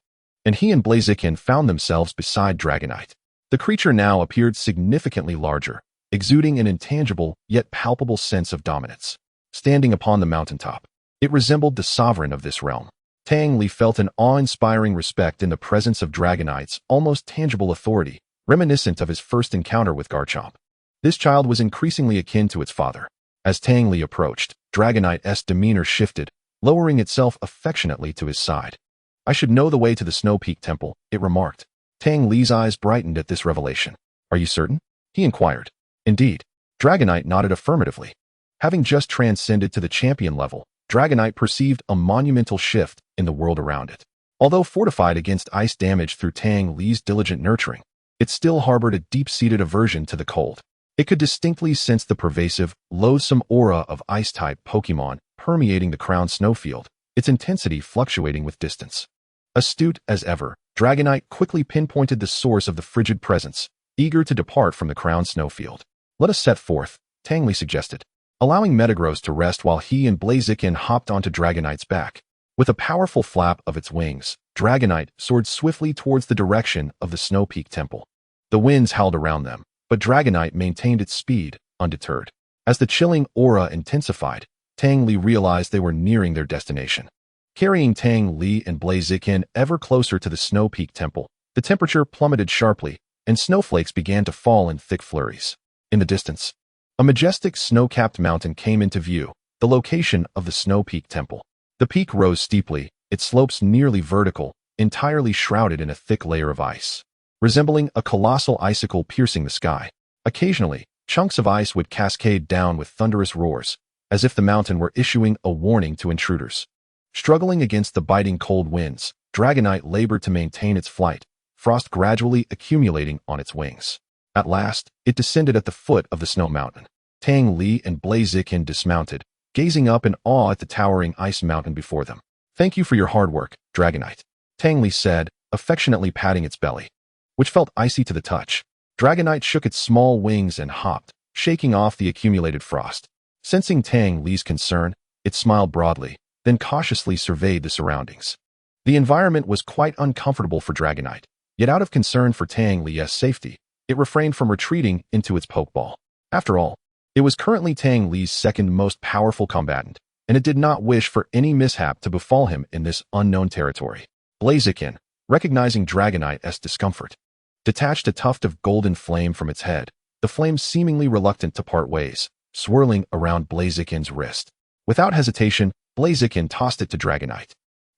and he and Blaziken found themselves beside Dragonite. The creature now appeared significantly larger, exuding an intangible yet palpable sense of dominance. Standing upon the mountaintop, it resembled the sovereign of this realm. Tang Li felt an awe-inspiring respect in the presence of Dragonite's almost tangible authority, reminiscent of his first encounter with Garchomp. This child was increasingly akin to its father. As Tang Li approached, Dragonite's demeanor shifted, lowering itself affectionately to his side. I should know the way to the Snow Peak Temple, it remarked. Tang Li's eyes brightened at this revelation. Are you certain? He inquired. Indeed. Dragonite nodded affirmatively. Having just transcended to the champion level, Dragonite perceived a monumental shift in the world around it. Although fortified against ice damage through Tang Li's diligent nurturing, it still harbored a deep-seated aversion to the cold. It could distinctly sense the pervasive, loathsome aura of ice-type Pokémon permeating the crown snowfield, its intensity fluctuating with distance. Astute as ever, Dragonite quickly pinpointed the source of the frigid presence, eager to depart from the crown snowfield. Let us set forth, Tang Li suggested, allowing Metagross to rest while he and Blaziken hopped onto Dragonite's back. With a powerful flap of its wings, Dragonite soared swiftly towards the direction of the Snow Peak Temple. The winds howled around them, but Dragonite maintained its speed, undeterred. As the chilling aura intensified, Tang Li realized they were nearing their destination. Carrying Tang Li and Blaziken ever closer to the Snow Peak Temple, the temperature plummeted sharply, and snowflakes began to fall in thick flurries. In the distance, a majestic snow-capped mountain came into view, the location of the Snow Peak Temple. The peak rose steeply, its slopes nearly vertical, entirely shrouded in a thick layer of ice, resembling a colossal icicle piercing the sky. Occasionally, chunks of ice would cascade down with thunderous roars, as if the mountain were issuing a warning to intruders. Struggling against the biting cold winds, Dragonite labored to maintain its flight, frost gradually accumulating on its wings. At last, it descended at the foot of the snow mountain. Tang Li and Blaziken dismounted, gazing up in awe at the towering ice mountain before them. Thank you for your hard work, Dragonite, Tang Li said, affectionately patting its belly, which felt icy to the touch. Dragonite shook its small wings and hopped, shaking off the accumulated frost. Sensing Tang Li's concern, it smiled broadly, then cautiously surveyed the surroundings. The environment was quite uncomfortable for Dragonite, yet out of concern for Tang Li's safety, it refrained from retreating into its Pokeball. After all, it was currently Tang Li's second most powerful combatant, and it did not wish for any mishap to befall him in this unknown territory. Blaziken, recognizing Dragonite's discomfort, detached a tuft of golden flame from its head, the flame seemingly reluctant to part ways, swirling around Blaziken's wrist. Without hesitation, Blaziken tossed it to Dragonite.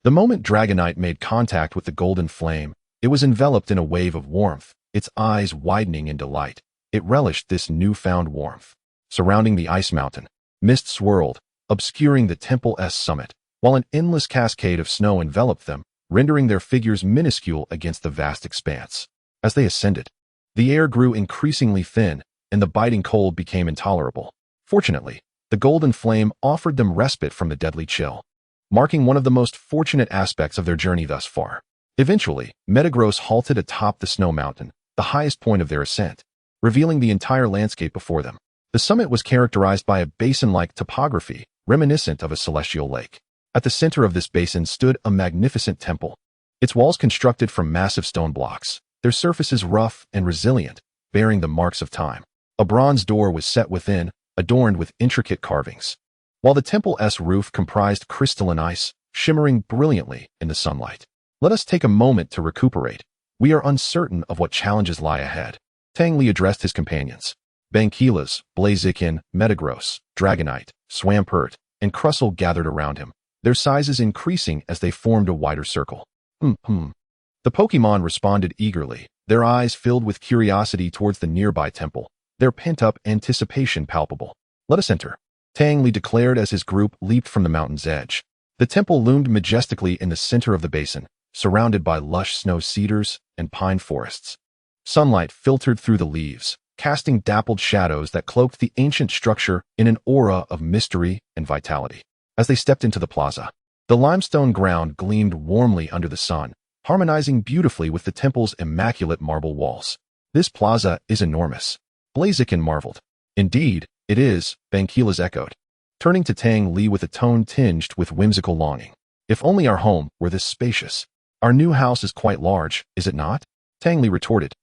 The moment Dragonite made contact with the golden flame, it was enveloped in a wave of warmth, its eyes widening in delight. It relished this newfound warmth. Surrounding the ice mountain, mist swirled, obscuring the temple's summit, while an endless cascade of snow enveloped them, rendering their figures minuscule against the vast expanse. As they ascended, the air grew increasingly thin, and the biting cold became intolerable. Fortunately, the golden flame offered them respite from the deadly chill, marking one of the most fortunate aspects of their journey thus far. Eventually, Metagross halted atop the snow mountain, the highest point of their ascent, revealing the entire landscape before them. The summit was characterized by a basin-like topography, reminiscent of a celestial lake. At the center of this basin stood a magnificent temple, its walls constructed from massive stone blocks, their surfaces rough and resilient, bearing the marks of time. A bronze door was set within, adorned with intricate carvings, while the temple's roof comprised crystalline ice, shimmering brilliantly in the sunlight. Let us take a moment to recuperate. We are uncertain of what challenges lie ahead. Tang Li addressed his companions. Banquilas, Blaziken, Metagross, Dragonite, Swampert, and Crustle gathered around him, their sizes increasing as they formed a wider circle. The Pokémon responded eagerly, their eyes filled with curiosity towards the nearby temple, their pent-up anticipation palpable. Let us enter, Tang Li declared as his group leaped from the mountain's edge. The temple loomed majestically in the center of the basin, surrounded by lush snow cedars and pine forests. Sunlight filtered through the leaves, casting dappled shadows that cloaked the ancient structure in an aura of mystery and vitality. As they stepped into the plaza, the limestone ground gleamed warmly under the sun, harmonizing beautifully with the temple's immaculate marble walls. This plaza is enormous, Blaziken marveled. Indeed, it is, Banquilas echoed, turning to Tang Li with a tone tinged with whimsical longing. If only our home were this spacious. Our new house is quite large, is it not? Tang Li retorted,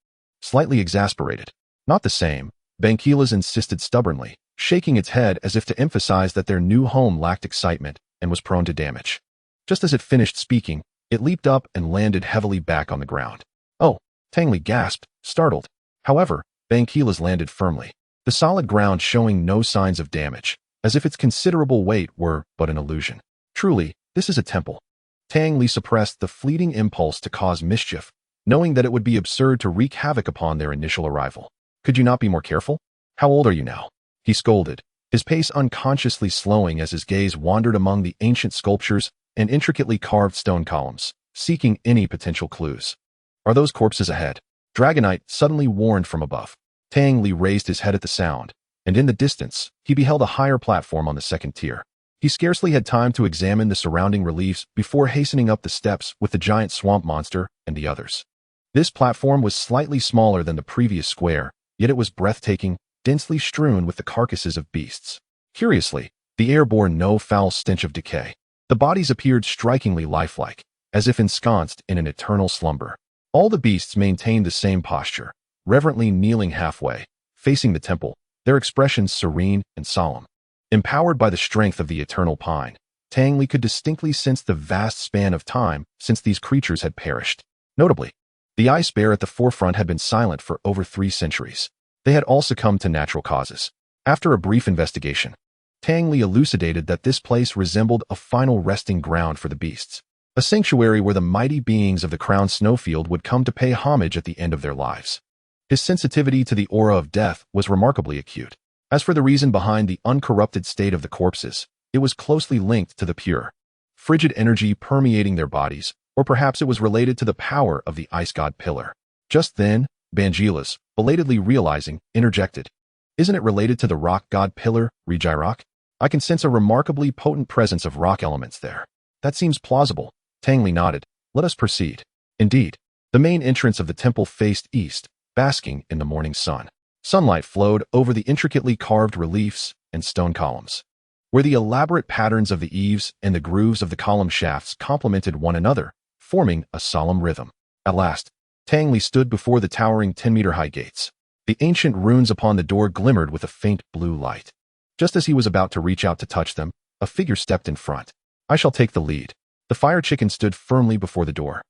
slightly exasperated. Not the same, Banquilas insisted stubbornly, shaking its head as if to emphasize that their new home lacked excitement and was prone to damage. Just as it finished speaking, it leaped up and landed heavily back on the ground. Oh, Tang Li gasped, startled. However, Banquilas landed firmly, the solid ground showing no signs of damage, as if its considerable weight were but an illusion. Truly, this is a temple. Tang Li suppressed the fleeting impulse to cause mischief, knowing that it would be absurd to wreak havoc upon their initial arrival. Could you not be more careful? How old are you now? He scolded, his pace unconsciously slowing as his gaze wandered among the ancient sculptures and intricately carved stone columns, seeking any potential clues. Are those corpses ahead? Dragonite suddenly warned from above. Tang Li raised his head at the sound, and in the distance, he beheld a higher platform on the second tier. He scarcely had time to examine the surrounding reliefs before hastening up the steps with the giant swamp monster and the others. This platform was slightly smaller than the previous square, yet it was breathtaking, densely strewn with the carcasses of beasts. Curiously, the air bore no foul stench of decay. The bodies appeared strikingly lifelike, as if ensconced in an eternal slumber. All the beasts maintained the same posture, reverently kneeling halfway, facing the temple, their expressions serene and solemn. Empowered by the strength of the eternal pine, Tang Li could distinctly sense the vast span of time since these creatures had perished. Notably, the ice bear at the forefront had been silent for over 3 centuries. They had all succumbed to natural causes. After a brief investigation, Tang Li elucidated that this place resembled a final resting ground for the beasts, a sanctuary where the mighty beings of the crowned snowfield would come to pay homage at the end of their lives. His sensitivity to the aura of death was remarkably acute. As for the reason behind the uncorrupted state of the corpses, it was closely linked to the pure, frigid energy permeating their bodies, or perhaps it was related to the power of the ice god pillar. Just then, Banquilas, belatedly realizing, interjected. Isn't it related to the rock god pillar, Regirock? I can sense a remarkably potent presence of rock elements there. That seems plausible. Tang Li nodded. Let us proceed. Indeed, the main entrance of the temple faced east, basking in the morning sun. Sunlight flowed over the intricately carved reliefs and stone columns, where the elaborate patterns of the eaves and the grooves of the column shafts complemented one another, forming a solemn rhythm. At last, Tang Li stood before the towering 10-meter-high gates. The ancient runes upon the door glimmered with a faint blue light. Just as he was about to reach out to touch them, a figure stepped in front. I shall take the lead. The fire chicken stood firmly before the door.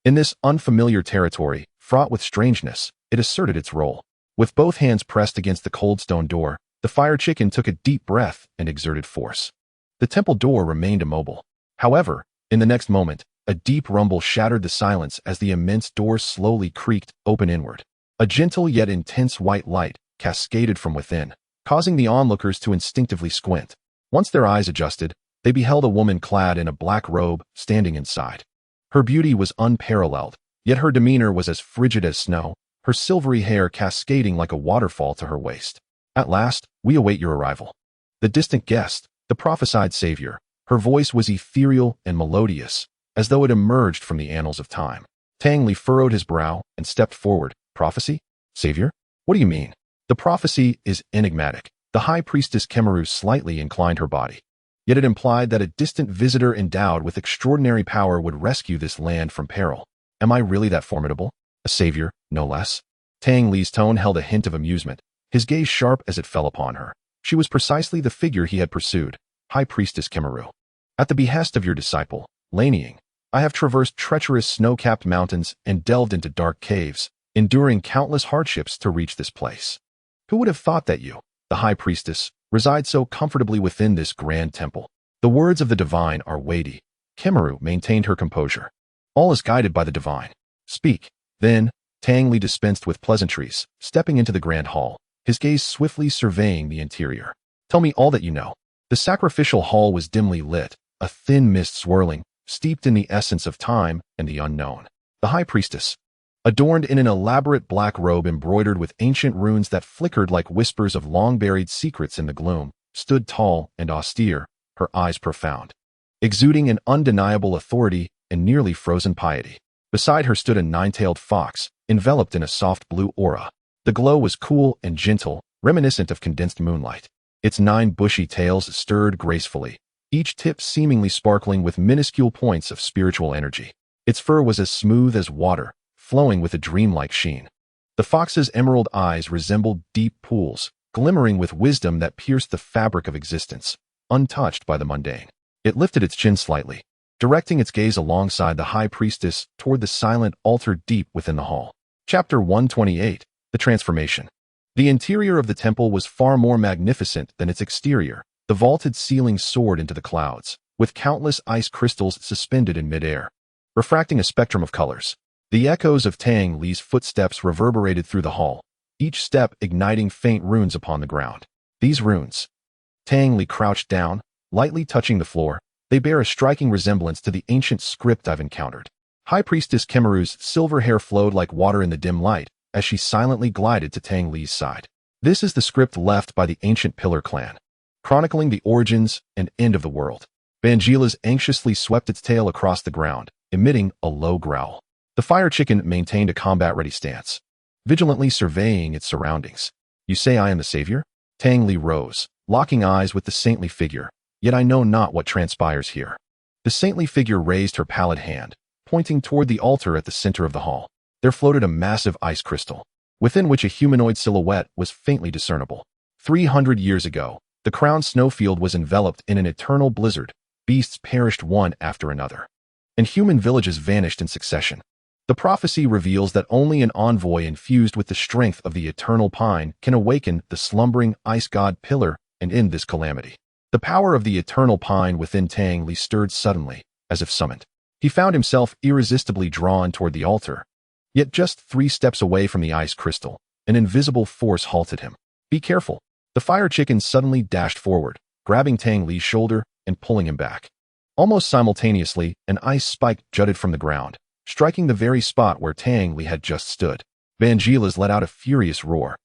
In this unfamiliar territory, fraught with strangeness, it asserted its role. With both hands pressed against the cold stone door, the fire chicken took a deep breath and exerted force. The temple door remained immobile. However, in the next moment, a deep rumble shattered the silence as the immense door slowly creaked open inward. A gentle yet intense white light cascaded from within, causing the onlookers to instinctively squint. Once their eyes adjusted, they beheld a woman clad in a black robe standing inside. Her beauty was unparalleled, yet her demeanor was as frigid as snow, her silvery hair cascading like a waterfall to her waist. At last, we await your arrival. The distant guest, the prophesied savior, her voice was ethereal and melodious, as though it emerged from the annals of time. Tang Li furrowed his brow and stepped forward. Prophecy? Savior? What do you mean? The prophecy is enigmatic. The high priestess Kemeru slightly inclined her body. Yet it implied that a distant visitor endowed with extraordinary power would rescue this land from peril. Am I really that formidable? A savior, no less? Tang Li's tone held a hint of amusement, his gaze sharp as it fell upon her. She was precisely the figure he had pursued, High Priestess Kemeru. At the behest of your disciple, Lanying, I have traversed treacherous snow-capped mountains and delved into dark caves, enduring countless hardships to reach this place. Who would have thought that you, the High Priestess, reside so comfortably within this grand temple? The words of the divine are weighty. Kemeru maintained her composure. All is guided by the divine. Speak. Then, Tang Li dispensed with pleasantries, stepping into the grand hall, his gaze swiftly surveying the interior. Tell me all that you know. The sacrificial hall was dimly lit, a thin mist swirling, steeped in the essence of time and the unknown. The High Priestess, adorned in an elaborate black robe embroidered with ancient runes that flickered like whispers of long-buried secrets in the gloom, stood tall and austere, her eyes profound, exuding an undeniable authority and nearly frozen piety. Beside her stood a nine-tailed fox, enveloped in a soft blue aura. The glow was cool and gentle, reminiscent of condensed moonlight. Its 9 bushy tails stirred gracefully, each tip seemingly sparkling with minuscule points of spiritual energy. Its fur was as smooth as water, flowing with a dreamlike sheen. The fox's emerald eyes resembled deep pools, glimmering with wisdom that pierced the fabric of existence, untouched by the mundane. It lifted its chin slightly, directing its gaze alongside the High Priestess toward the silent altar deep within the hall. Chapter 128, The Transformation. The interior of the temple was far more magnificent than its exterior. The vaulted ceiling soared into the clouds, with countless ice crystals suspended in midair, refracting a spectrum of colors. The echoes of Tang Li's footsteps reverberated through the hall, each step igniting faint runes upon the ground. These runes. Tang Li crouched down, lightly touching the floor. They bear a striking resemblance to the ancient script I've encountered. High Priestess Kemeru's silver hair flowed like water in the dim light as she silently glided to Tang Li's side. This is the script left by the ancient Pillar clan, chronicling the origins and end of the world. Bangila's anxiously swept its tail across the ground, emitting a low growl. The fire chicken maintained a combat-ready stance, vigilantly surveying its surroundings. You say I am the savior? Tang Li rose, locking eyes with the saintly figure, yet I know not what transpires here. The saintly figure raised her pallid hand, pointing toward the altar at the center of the hall. There floated a massive ice crystal, within which a humanoid silhouette was faintly discernible. 300 years ago, the crowned snowfield was enveloped in an eternal blizzard. Beasts perished one after another, and human villages vanished in succession. The prophecy reveals that only an envoy infused with the strength of the eternal pine can awaken the slumbering ice god Pillar and end this calamity. The power of the eternal pine within Tang Li stirred suddenly, as if summoned. He found himself irresistibly drawn toward the altar. Yet just 3 steps away from the ice crystal, an invisible force halted him. Be careful. The fire chicken suddenly dashed forward, grabbing Tang Li's shoulder and pulling him back. Almost simultaneously, an ice spike jutted from the ground, striking the very spot where Tang Li had just stood. Bangila's let out a furious roar,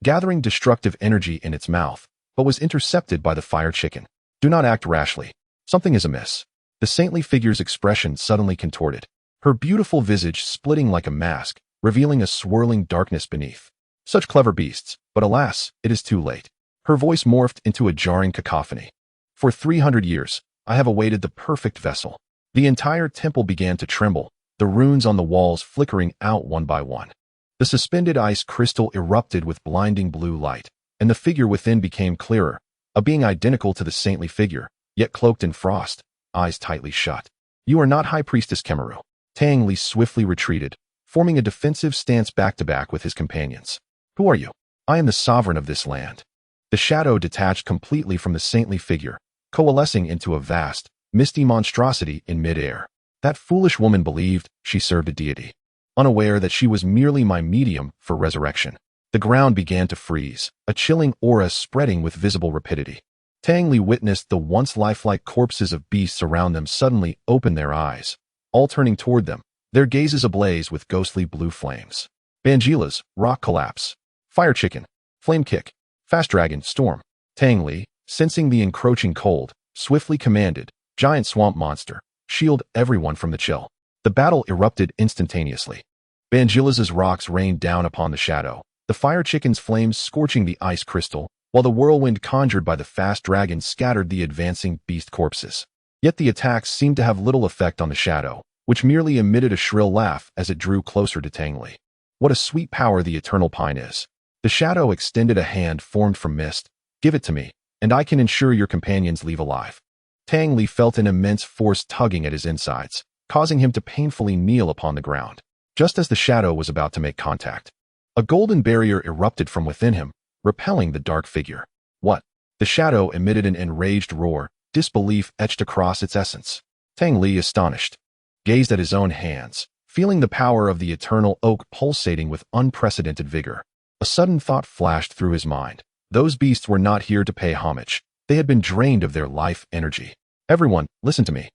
gathering destructive energy in its mouth, but was intercepted by the fire chicken. Do not act rashly. Something is amiss. The saintly figure's expression suddenly contorted, her beautiful visage splitting like a mask, revealing a swirling darkness beneath. Such clever beasts, but alas, it is too late. Her voice morphed into a jarring cacophony. For 300 years, I have awaited the perfect vessel. The entire temple began to tremble, the runes on the walls flickering out one by one. The suspended ice crystal erupted with blinding blue light, and the figure within became clearer, a being identical to the saintly figure, yet cloaked in frost, eyes tightly shut. You are not High Priestess Kemeru. Tang Li swiftly retreated, forming a defensive stance back-to-back with his companions. Who are you? I am the sovereign of this land. The shadow detached completely from the saintly figure, coalescing into a vast, misty monstrosity in midair. That foolish woman believed she served a deity, unaware that she was merely my medium for resurrection. The ground began to freeze, a chilling aura spreading with visible rapidity. Tang Li witnessed the once lifelike corpses of beasts around them suddenly open their eyes, all turning toward them, their gazes ablaze with ghostly blue flames. Bangila's rock collapse, fire chicken, flame kick, fast dragon, storm. Tang Li, sensing the encroaching cold, swiftly commanded, giant swamp monster, shield everyone from the chill. The battle erupted instantaneously. Bangila's rocks rained down upon the shadow, the fire chicken's flames scorching the ice crystal, while the whirlwind conjured by the fast dragon scattered the advancing beast corpses. Yet the attacks seemed to have little effect on the shadow, which merely emitted a shrill laugh as it drew closer to Tang Li. What a sweet power the eternal pine is. The shadow extended a hand formed from mist. "Give it to me, and I can ensure your companions leave alive." Tang Li felt an immense force tugging at his insides, causing him to painfully kneel upon the ground. Just as the shadow was about to make contact, a golden barrier erupted from within him, repelling the dark figure. "What?" The shadow emitted an enraged roar, disbelief etched across its essence. Tang Li, astonished, gazed at his own hands, feeling the power of the eternal oak pulsating with unprecedented vigor. A sudden thought flashed through his mind. Those beasts were not here to pay homage. They had been drained of their life energy. "Everyone, listen to me."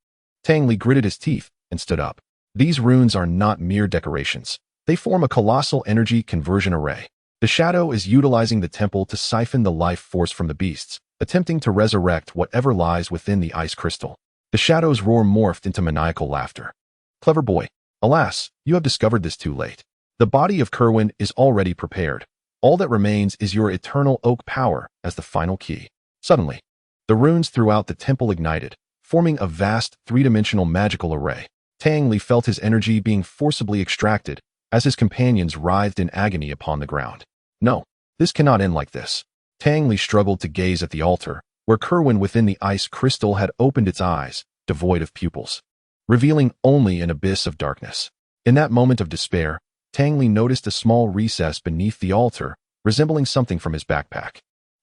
Tang Li gritted his teeth and stood up. "These runes are not mere decorations. They form a colossal energy conversion array. The shadow is utilizing the temple to siphon the life force from the beasts, attempting to resurrect whatever lies within the ice crystal." The shadow's roar morphed into maniacal laughter. "Clever boy. Alas, you have discovered this too late. The body of Kerwin is already prepared. All that remains is your eternal oak power as the final key." Suddenly, the runes throughout the temple ignited, forming a vast three-dimensional magical array. Tang Li felt his energy being forcibly extracted as his companions writhed in agony upon the ground. "No, this cannot end like this." Tang Li struggled to gaze at the altar, where Kerwin within the ice crystal had opened its eyes, devoid of pupils, revealing only an abyss of darkness. In that moment of despair, Tang Li noticed a small recess beneath the altar, resembling something from his backpack.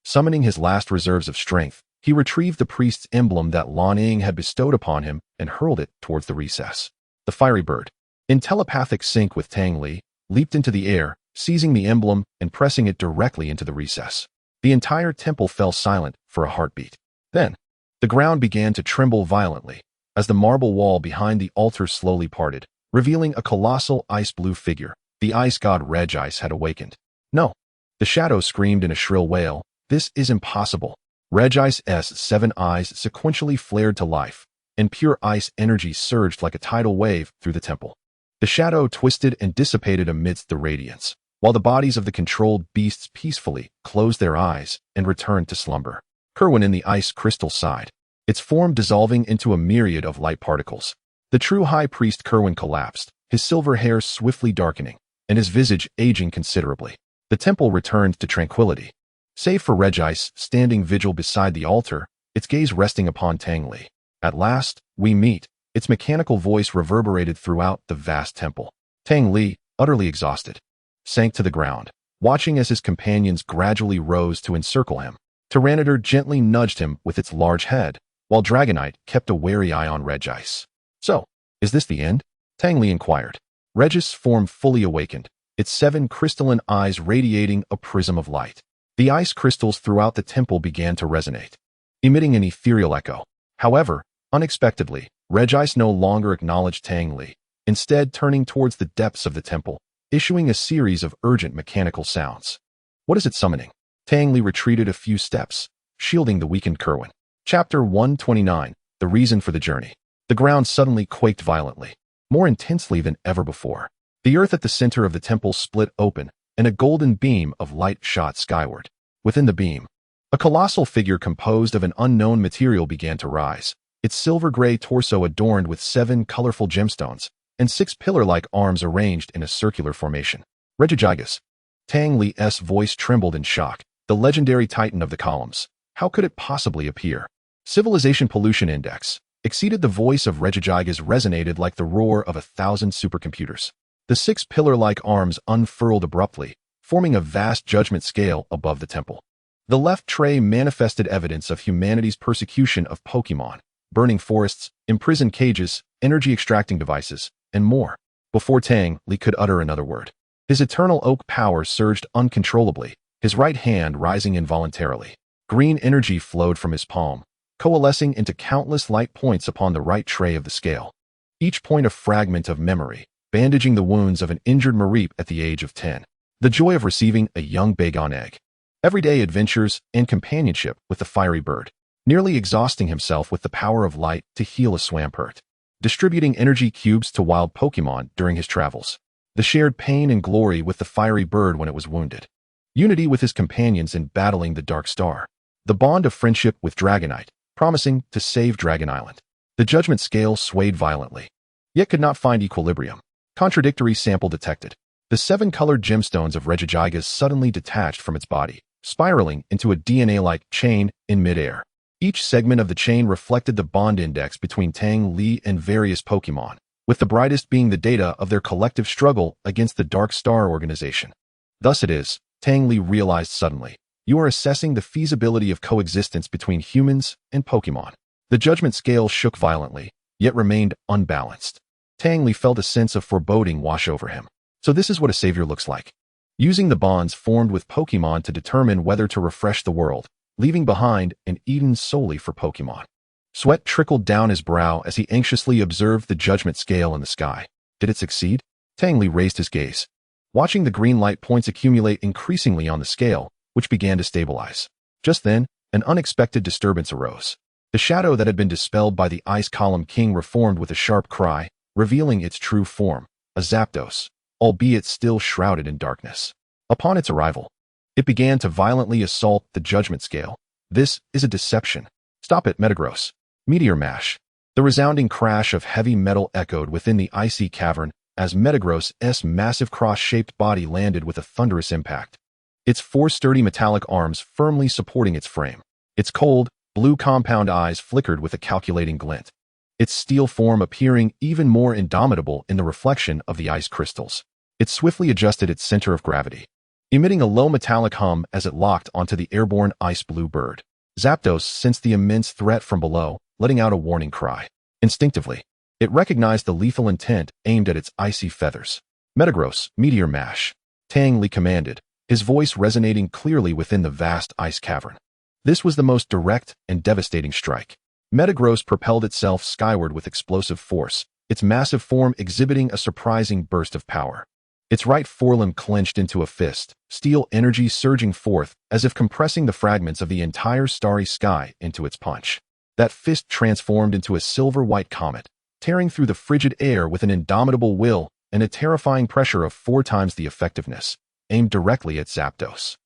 Summoning his last reserves of strength, he retrieved the priest's emblem that Lan Ying had bestowed upon him and hurled it towards the recess. The fiery bird, in telepathic sync with Tang Li, leaped into the air, seizing the emblem and pressing it directly into the recess. The entire temple fell silent for a heartbeat. Then, the ground began to tremble violently as the marble wall behind the altar slowly parted, revealing a colossal ice-blue figure. The ice god Regice had awakened. "No!" The shadow screamed in a shrill wail. "This is impossible." Regice's 7 eyes sequentially flared to life, and pure ice energy surged like a tidal wave through the temple. The shadow twisted and dissipated amidst the radiance, while the bodies of the controlled beasts peacefully closed their eyes and returned to slumber. Kerwin in the ice crystal sighed, its form dissolving into a myriad of light particles. The true high priest Kerwin collapsed, his silver hair swiftly darkening, and his visage aging considerably. The temple returned to tranquility, save for Regice standing vigil beside the altar, its gaze resting upon Tang Li. "At last, we meet," its mechanical voice reverberated throughout the vast temple. Tang Li, utterly exhausted, sank to the ground, watching as his companions gradually rose to encircle him. Tyranitar gently nudged him with its large head, while Dragonite kept a wary eye on Regice. "So, is this the end?" Tang Li inquired. Regice's form fully awakened, its 7 crystalline eyes radiating a prism of light. The ice crystals throughout the temple began to resonate, emitting an ethereal echo. However, unexpectedly, Regice no longer acknowledged Tang Li, instead turning towards the depths of the temple, issuing a series of urgent mechanical sounds. "What is it summoning?" Tang Li retreated a few steps, shielding the weakened Kerwin. Chapter 129, The Reason for the Journey. The ground suddenly quaked violently, more intensely than ever before. The earth at the center of the temple split open, and a golden beam of light shot skyward. Within the beam, a colossal figure composed of an unknown material began to rise, its silver-gray torso adorned with 7 colorful gemstones, and 6 pillar-like arms arranged in a circular formation. "Regigigas." Tang Li's voice trembled in shock. The legendary titan of the columns. How could it possibly appear? Civilization Pollution Index exceeded. The voice of Regigigas resonated like the roar of 1,000 supercomputers. The 6 pillar-like arms unfurled abruptly, forming a vast judgment scale above the temple. The left tray manifested evidence of humanity's persecution of Pokémon, burning forests, imprisoned cages, energy-extracting devices, and more. Before Tang Li could utter another word, his eternal oak power surged uncontrollably, his right hand rising involuntarily. Green energy flowed from his palm, coalescing into countless light points upon the right tray of the scale. Each point a fragment of memory, bandaging the wounds of an injured Mareep at the age of 10. The joy of receiving a young Bagon egg. Everyday adventures and companionship with the fiery bird. Nearly exhausting himself with the power of light to heal a Swampert. Distributing energy cubes to wild Pokémon during his travels. The shared pain and glory with the fiery bird when it was wounded. Unity with his companions in battling the Dark Star. The bond of friendship with Dragonite, promising to save Dragon Island. The judgment scale swayed violently, yet could not find equilibrium. Contradictory sample detected. The 7-colored gemstones of Regigigas suddenly detached from its body, spiraling into a DNA-like chain in midair. Each segment of the chain reflected the bond index between Tang Li and various Pokémon, with the brightest being the data of their collective struggle against the Dark Star organization. Thus it is, Tang Li realized suddenly, you are assessing the feasibility of coexistence between humans and Pokémon. The judgment scale shook violently, yet remained unbalanced. Tang Li felt a sense of foreboding wash over him. So this is what a savior looks like. Using the bonds formed with Pokémon to determine whether to refresh the world, leaving behind an Eden solely for Pokémon. Sweat trickled down his brow as he anxiously observed the judgment scale in the sky. Did it succeed? Tang Li raised his gaze, watching the green light points accumulate increasingly on the scale, which began to stabilize. Just then, an unexpected disturbance arose. The shadow that had been dispelled by the Ice Column King reformed with a sharp cry, revealing its true form, a Zapdos, albeit still shrouded in darkness. Upon its arrival, it began to violently assault the judgment scale. This is a deception. Stop it, Metagross. Meteor Mash. The resounding crash of heavy metal echoed within the icy cavern as Metagross's massive cross-shaped body landed with a thunderous impact. Its 4 sturdy metallic arms firmly supporting its frame. Its cold, blue compound eyes flickered with a calculating glint, its steel form appearing even more indomitable in the reflection of the ice crystals. It swiftly adjusted its center of gravity, emitting a low metallic hum as it locked onto the airborne ice-blue bird. Zapdos sensed the immense threat from below, letting out a warning cry. Instinctively, it recognized the lethal intent aimed at its icy feathers. Metagross, Meteor Mash. Tang Li commanded, his voice resonating clearly within the vast ice cavern. This was the most direct and devastating strike. Metagross propelled itself skyward with explosive force, its massive form exhibiting a surprising burst of power. Its right forelimb clenched into a fist, steel energy surging forth as if compressing the fragments of the entire starry sky into its punch. That fist transformed into a silver-white comet, tearing through the frigid air with an indomitable will and a terrifying pressure of 4 times the effectiveness, aimed directly at Zapdos.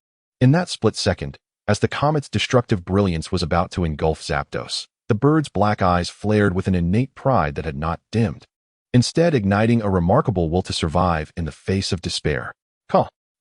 In that split second, as the comet's destructive brilliance was about to engulf Zapdos, the bird's black eyes flared with an innate pride that had not dimmed, instead igniting a remarkable will to survive in the face of despair.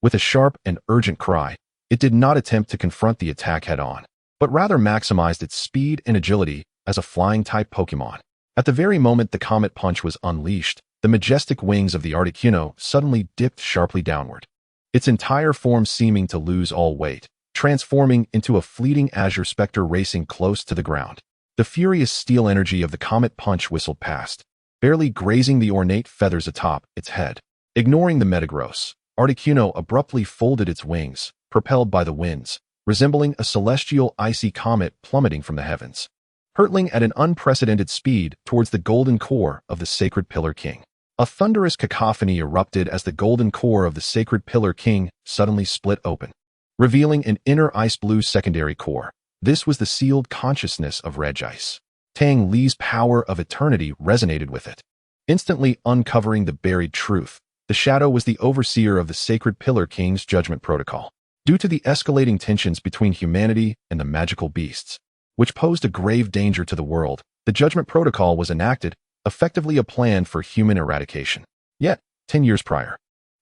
With a sharp and urgent cry, it did not attempt to confront the attack head-on, but rather maximized its speed and agility as a flying-type Pokémon. At the very moment the comet punch was unleashed, the majestic wings of the Articuno suddenly dipped sharply downward, its entire form seeming to lose all weight, transforming into a fleeting azure specter racing close to the ground. The furious steel energy of the comet punch whistled past, barely grazing the ornate feathers atop its head. Ignoring the Metagross, Articuno abruptly folded its wings, propelled by the winds, resembling a celestial icy comet plummeting from the heavens, hurtling at an unprecedented speed towards the golden core of the Sacred Pillar King. A thunderous cacophony erupted as the golden core of the Sacred Pillar King suddenly split open, revealing an inner ice-blue secondary core. This was the sealed consciousness of Regice. Tang Li's power of eternity resonated with it, instantly uncovering the buried truth. The shadow was the overseer of the Sacred Pillar King's judgment protocol. Due to the escalating tensions between humanity and the magical beasts, which posed a grave danger to the world, the judgment protocol was enacted, effectively a plan for human eradication. Yet, 10 years prior,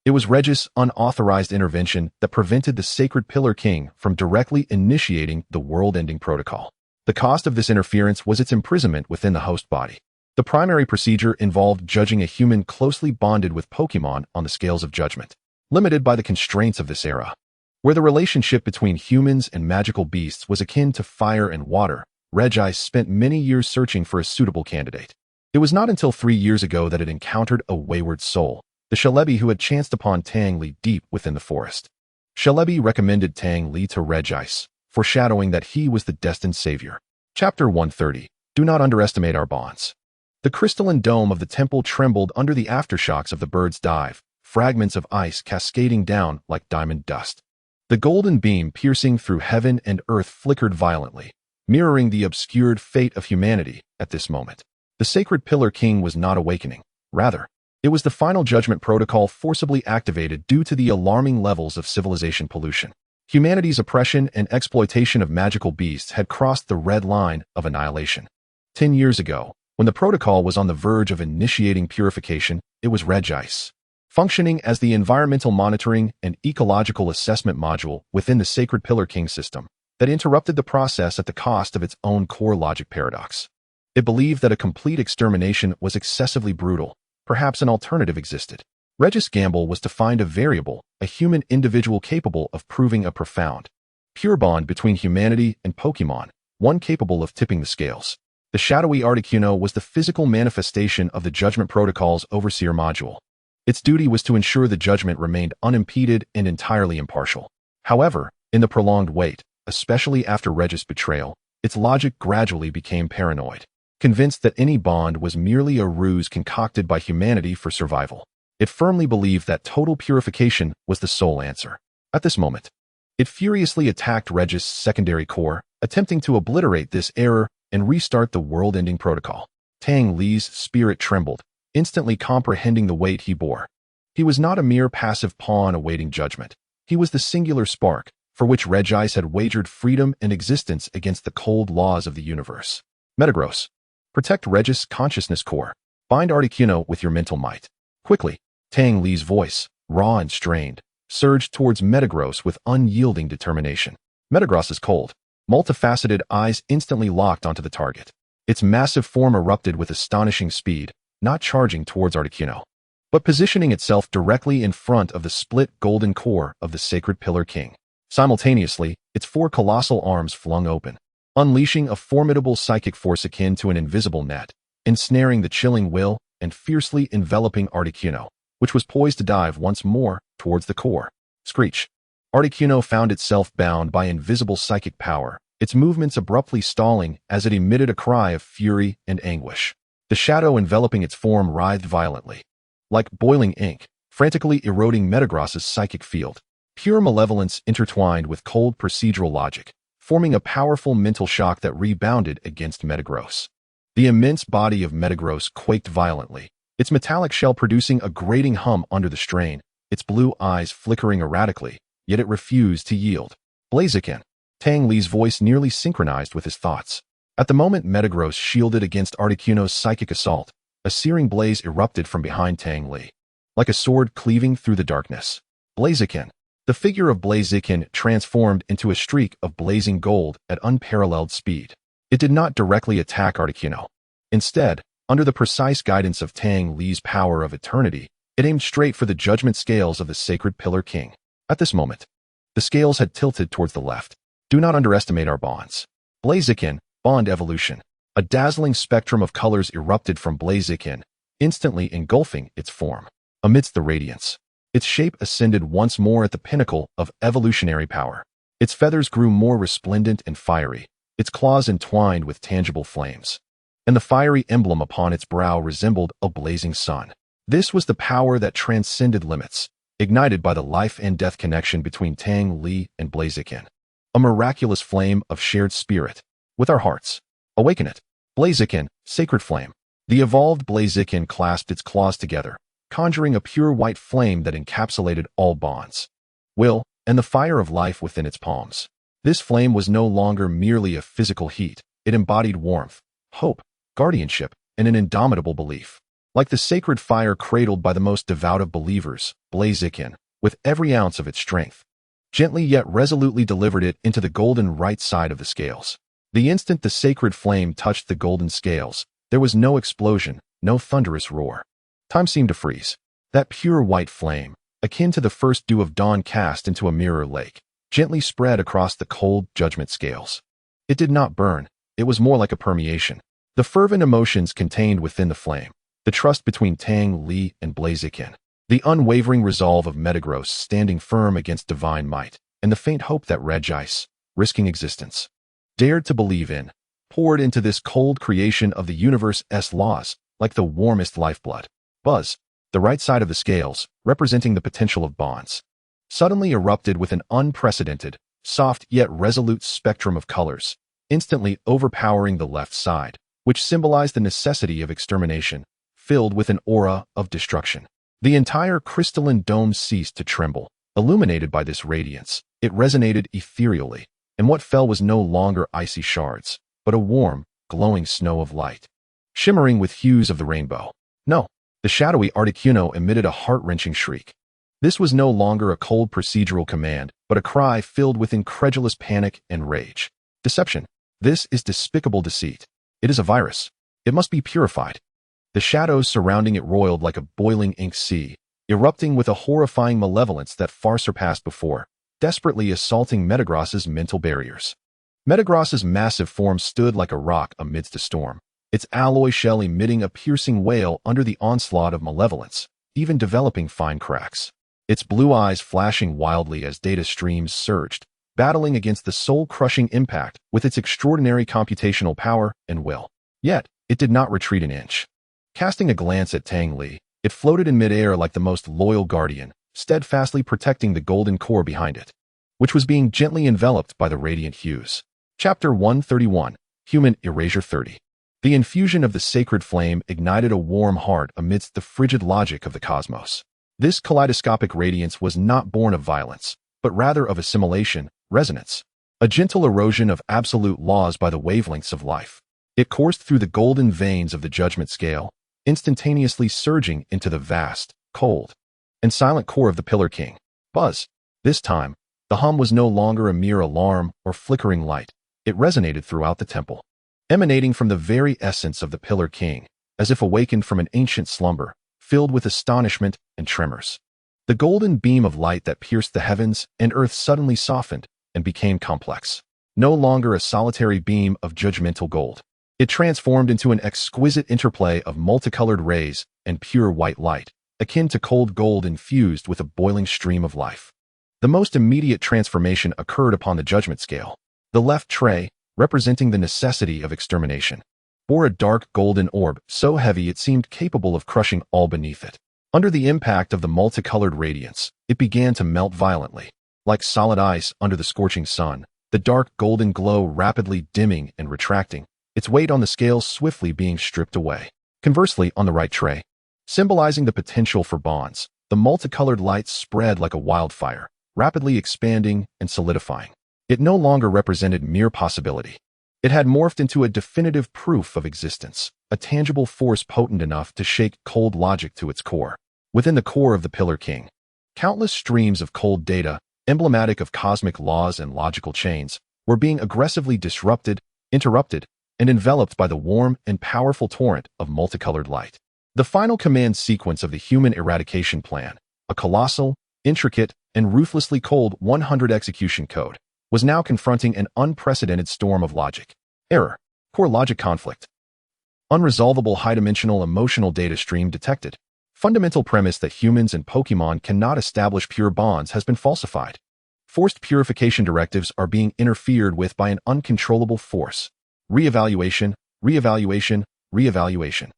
it was Regice's unauthorized intervention that prevented the Sacred Pillar King from directly initiating the world-ending protocol. The cost of this interference was its imprisonment within the host body. The primary procedure involved judging a human closely bonded with Pokémon on the scales of judgment, limited by the constraints of this era, where the relationship between humans and magical beasts was akin to fire and water. Regice spent many years searching for a suitable candidate. It was not until 3 years ago that it encountered a wayward soul, the Shalebi who had chanced upon Tang Li deep within the forest. Shalebi recommended Tang Li to Regice, foreshadowing that he was the destined savior. Chapter 130. Do not underestimate our bonds. The crystalline dome of the temple trembled under the aftershocks of the bird's dive, fragments of ice cascading down like diamond dust. The golden beam piercing through heaven and earth flickered violently, mirroring the obscured fate of humanity at this moment. The Sacred Pillar King was not awakening. Rather, it was the final judgment protocol forcibly activated due to the alarming levels of civilization pollution. Humanity's oppression and exploitation of magical beasts had crossed the red line of annihilation. 10 years ago, when the protocol was on the verge of initiating purification, it was Regice, functioning as the environmental monitoring and ecological assessment module within the Sacred Pillar King system that interrupted the process at the cost of its own core logic paradox. It believed that a complete extermination was excessively brutal. Perhaps an alternative existed. Regis' gamble was to find a variable, a human individual capable of proving a profound, pure bond between humanity and Pokémon, one capable of tipping the scales. The shadowy Articuno was the physical manifestation of the Judgment Protocol's Overseer module. Its duty was to ensure the judgment remained unimpeded and entirely impartial. However, in the prolonged wait, especially after Regis' betrayal, its logic gradually became paranoid, convinced that any bond was merely a ruse concocted by humanity for survival. It firmly believed that total purification was the sole answer. At this moment, it furiously attacked Regis' secondary core, attempting to obliterate this error and restart the world-ending protocol. Tang Li's spirit trembled, instantly comprehending the weight he bore. He was not a mere passive pawn awaiting judgment. He was the singular spark, for which Regis had wagered freedom and existence against the cold laws of the universe. Metagross. Protect Regis' consciousness core. Bind Articuno with your mental might. Quickly, Tang Li's voice, raw and strained, surged towards Metagross with unyielding determination. Metagross's cold, multifaceted eyes instantly locked onto the target. Its massive form erupted with astonishing speed, not charging towards Articuno, but positioning itself directly in front of the split golden core of the Sacred Pillar King. Simultaneously, its four colossal arms flung open, unleashing a formidable psychic force akin to an invisible net, ensnaring the chilling will and fiercely enveloping Articuno, which was poised to dive once more towards the core. Screech. Articuno found itself bound by invisible psychic power, its movements abruptly stalling as it emitted a cry of fury and anguish. The shadow enveloping its form writhed violently, like boiling ink, frantically eroding Metagross's psychic field. Pure malevolence intertwined with cold procedural logic, forming a powerful mental shock that rebounded against Metagross. The immense body of Metagross quaked violently, its metallic shell producing a grating hum under the strain, its blue eyes flickering erratically, yet it refused to yield. Blaziken. Tang Li's voice nearly synchronized with his thoughts. At the moment Metagross shielded against Articuno's psychic assault, a searing blaze erupted from behind Tang Li, like a sword cleaving through the darkness. Blaziken. The figure of Blaziken transformed into a streak of blazing gold at unparalleled speed. It did not directly attack Articuno. Instead, under the precise guidance of Tang Li's power of eternity, it aimed straight for the judgment scales of the Sacred Pillar King. At this moment, the scales had tilted towards the left. Do not underestimate our bonds. Blaziken, bond evolution. A dazzling spectrum of colors erupted from Blaziken, instantly engulfing its form. Amidst the radiance, its shape ascended once more at the pinnacle of evolutionary power. Its feathers grew more resplendent and fiery, its claws entwined with tangible flames, and the fiery emblem upon its brow resembled a blazing sun. This was the power that transcended limits, ignited by the life and death connection between Tang Li and Blaziken. A miraculous flame of shared spirit. With our hearts, awaken it. Blaziken, sacred flame. The evolved Blaziken clasped its claws together, conjuring a pure white flame that encapsulated all bonds, will, and the fire of life within its palms. This flame was no longer merely a physical heat. It embodied warmth, hope, guardianship, and an indomitable belief. Like the sacred fire cradled by the most devout of believers, Blaziken, with every ounce of its strength, gently yet resolutely delivered it into the golden right side of the scales. The instant the sacred flame touched the golden scales, there was no explosion, no thunderous roar. Time seemed to freeze. That pure white flame, akin to the first dew of dawn cast into a mirror lake, gently spread across the cold judgment scales. It did not burn. It was more like a permeation. The fervent emotions contained within the flame, the trust between Tang Li and Blaziken, the unwavering resolve of Metagross standing firm against divine might, and the faint hope that Regis, risking existence, dared to believe in, poured into this cold creation of the universe's laws like the warmest lifeblood. Buzz, the right side of the scales, representing the potential of bonds, suddenly erupted with an unprecedented, soft yet resolute spectrum of colors, instantly overpowering the left side, which symbolized the necessity of extermination, filled with an aura of destruction. The entire crystalline dome ceased to tremble. Illuminated by this radiance, it resonated ethereally, and what fell was no longer icy shards, but a warm, glowing snow of light, shimmering with hues of the rainbow. No, The shadowy Articuno emitted a heart-wrenching shriek. This was no longer a cold procedural command, but a cry filled with incredulous panic and rage. Deception. This is despicable deceit. It is a virus. It must be purified. The shadows surrounding it roiled like a boiling ink sea, erupting with a horrifying malevolence that far surpassed before, desperately assaulting Metagross's mental barriers. Metagross's massive form stood like a rock amidst a storm, its alloy shell emitting a piercing wail under the onslaught of malevolence, even developing fine cracks. Its blue eyes flashing wildly as data streams surged, battling against the soul-crushing impact with its extraordinary computational power and will. Yet, it did not retreat an inch. Casting a glance at Tang Li, it floated in midair like the most loyal guardian, steadfastly protecting the golden core behind it, which was being gently enveloped by the radiant hues. Chapter 131, Human Erasure 30. The infusion of the sacred flame ignited a warm heart amidst the frigid logic of the cosmos. This kaleidoscopic radiance was not born of violence, but rather of assimilation, resonance, a gentle erosion of absolute laws by the wavelengths of life. It coursed through the golden veins of the judgment scale, instantaneously surging into the vast, cold, and silent core of the Pillar King. Buzz. This time, the hum was no longer a mere alarm or flickering light. It resonated throughout the temple, emanating from the very essence of the Pillar King, as if awakened from an ancient slumber, filled with astonishment and tremors. The golden beam of light that pierced the heavens and earth suddenly softened and became complex. No longer a solitary beam of judgmental gold. It transformed into an exquisite interplay of multicolored rays and pure white light, akin to cold gold infused with a boiling stream of life. The most immediate transformation occurred upon the judgment scale. The left tray, representing the necessity of extermination, bore a dark golden orb so heavy it seemed capable of crushing all beneath it. Under the impact of the multicolored radiance, it began to melt violently. Like solid ice under the scorching sun, the dark golden glow rapidly dimming and retracting, its weight on the scale swiftly being stripped away. Conversely, on the right tray, symbolizing the potential for bonds, the multicolored light spread like a wildfire, rapidly expanding and solidifying. It no longer represented mere possibility. It had morphed into a definitive proof of existence, a tangible force potent enough to shake cold logic to its core. Within the core of the Pillar King, countless streams of cold data, emblematic of cosmic laws and logical chains, were being aggressively disrupted, interrupted, and enveloped by the warm and powerful torrent of multicolored light. The final command sequence of the human eradication plan, a colossal, intricate, and ruthlessly cold 100 execution code, was now confronting an unprecedented storm of logic. Error. Core logic conflict. Unresolvable high-dimensional emotional data stream detected. Fundamental premise that humans and Pokémon cannot establish pure bonds has been falsified. Forced purification directives are being interfered with by an uncontrollable force. Reevaluation, reevaluation, reevaluation.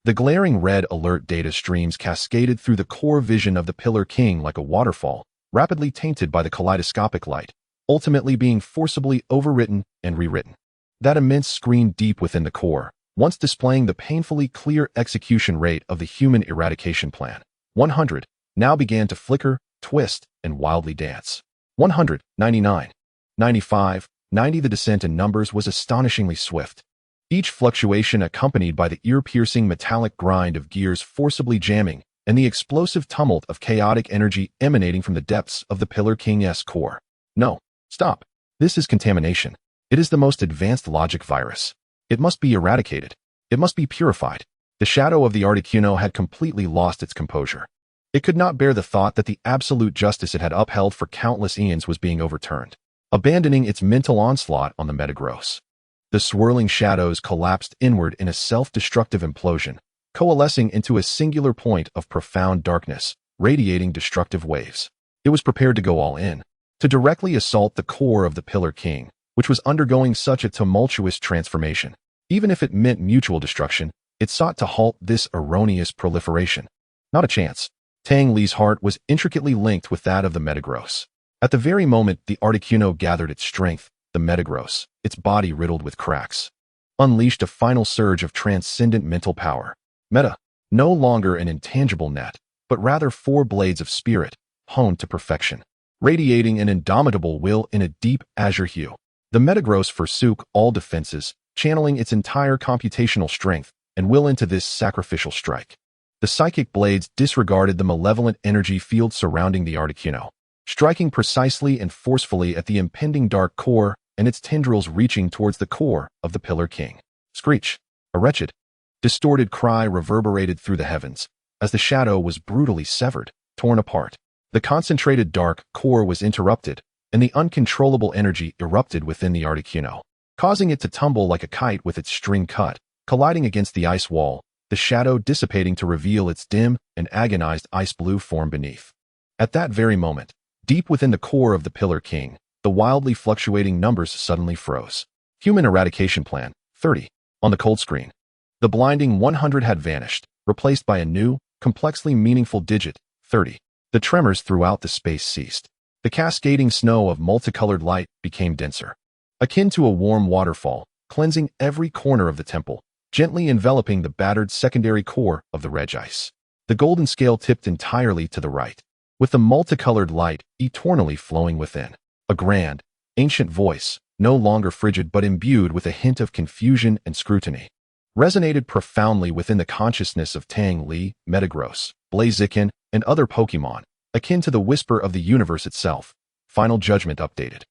The glaring red alert data streams cascaded through the core vision of the Pillar King like a waterfall, rapidly tainted by the kaleidoscopic light, ultimately being forcibly overwritten and rewritten. That immense screen deep within the core, once displaying the painfully clear execution rate of the human eradication plan, 100, now began to flicker, twist, and wildly dance. 100, 99, 95, 90. The descent in numbers was astonishingly swift, each fluctuation accompanied by the ear-piercing metallic grind of gears forcibly jamming and the explosive tumult of chaotic energy emanating from the depths of the Pillar King's core. No. Stop. This is contamination. It is the most advanced logic virus. It must be eradicated. It must be purified. The shadow of the Articuno had completely lost its composure. It could not bear the thought that the absolute justice it had upheld for countless eons was being overturned, abandoning its mental onslaught on the Metagross. The swirling shadows collapsed inward in a self-destructive implosion, coalescing into a singular point of profound darkness, radiating destructive waves. It was prepared to go all in, to directly assault the core of the Pillar King, which was undergoing such a tumultuous transformation. Even if it meant mutual destruction, it sought to halt this erroneous proliferation. Not a chance. Tang Li's heart was intricately linked with that of the Metagross. At the very moment the Articuno gathered its strength, the Metagross, its body riddled with cracks, unleashed a final surge of transcendent mental power. Meta, no longer an intangible net, but rather 4 blades of spirit, honed to perfection, radiating an indomitable will in a deep azure hue. The Metagross forsook all defenses, channeling its entire computational strength and will into this sacrificial strike. The psychic blades disregarded the malevolent energy field surrounding the Articuno, striking precisely and forcefully at the impending dark core and its tendrils reaching towards the core of the Pillar King. Screech! A wretched, distorted cry reverberated through the heavens as the shadow was brutally severed, torn apart. The concentrated dark core was interrupted, and the uncontrollable energy erupted within the Articuno, causing it to tumble like a kite with its string cut, colliding against the ice wall, the shadow dissipating to reveal its dim and agonized ice-blue form beneath. At that very moment, deep within the core of the Pillar King, the wildly fluctuating numbers suddenly froze. Human eradication plan, 30. On the cold screen. The blinding 100 had vanished, replaced by a new, complexly meaningful digit, 30. The tremors throughout the space ceased. The cascading snow of multicolored light became denser, akin to a warm waterfall, cleansing every corner of the temple, gently enveloping the battered secondary core of the reg ice. The golden scale tipped entirely to the right, with the multicolored light eternally flowing within. A grand, ancient voice, no longer frigid but imbued with a hint of confusion and scrutiny, resonated profoundly within the consciousness of Tang Li, Metagross, Blaziken, and other Pokémon, akin to the whisper of the universe itself. Final judgment updated.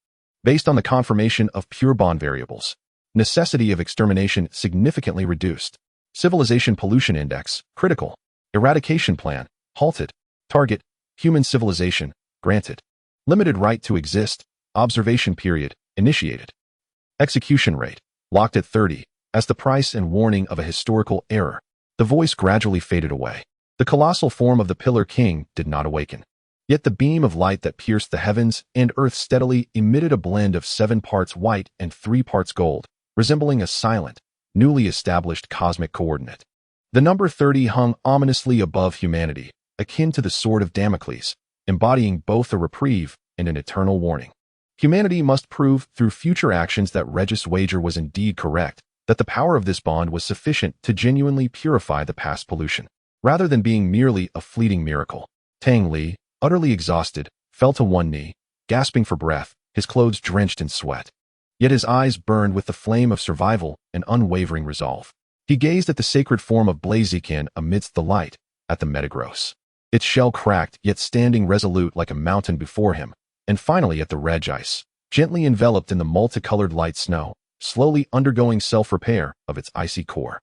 Based on the confirmation of pure bond variables, necessity of extermination significantly reduced. Civilization pollution index, critical. Eradication plan, halted. Target, human civilization, granted. Limited right to exist, observation period, initiated. Execution rate, locked at 30, as the price and warning of a historical error. The voice gradually faded away. The colossal form of the Pillar King did not awaken. Yet the beam of light that pierced the heavens and earth steadily emitted a blend of 7 parts white and 3 parts gold, resembling a silent, newly established cosmic coordinate. The number 30 hung ominously above humanity, akin to the sword of Damocles, embodying both a reprieve and an eternal warning. Humanity must prove through future actions that Regis' wager was indeed correct, that the power of this bond was sufficient to genuinely purify the past pollution, rather than being merely a fleeting miracle. Tang Li, utterly exhausted, fell to one knee, gasping for breath, his clothes drenched in sweat. Yet his eyes burned with the flame of survival and unwavering resolve. He gazed at the sacred form of Blaziken amidst the light, at the Metagross, its shell cracked yet standing resolute like a mountain before him, and finally at the reg ice, gently enveloped in the multicolored light snow, slowly undergoing self-repair of its icy core.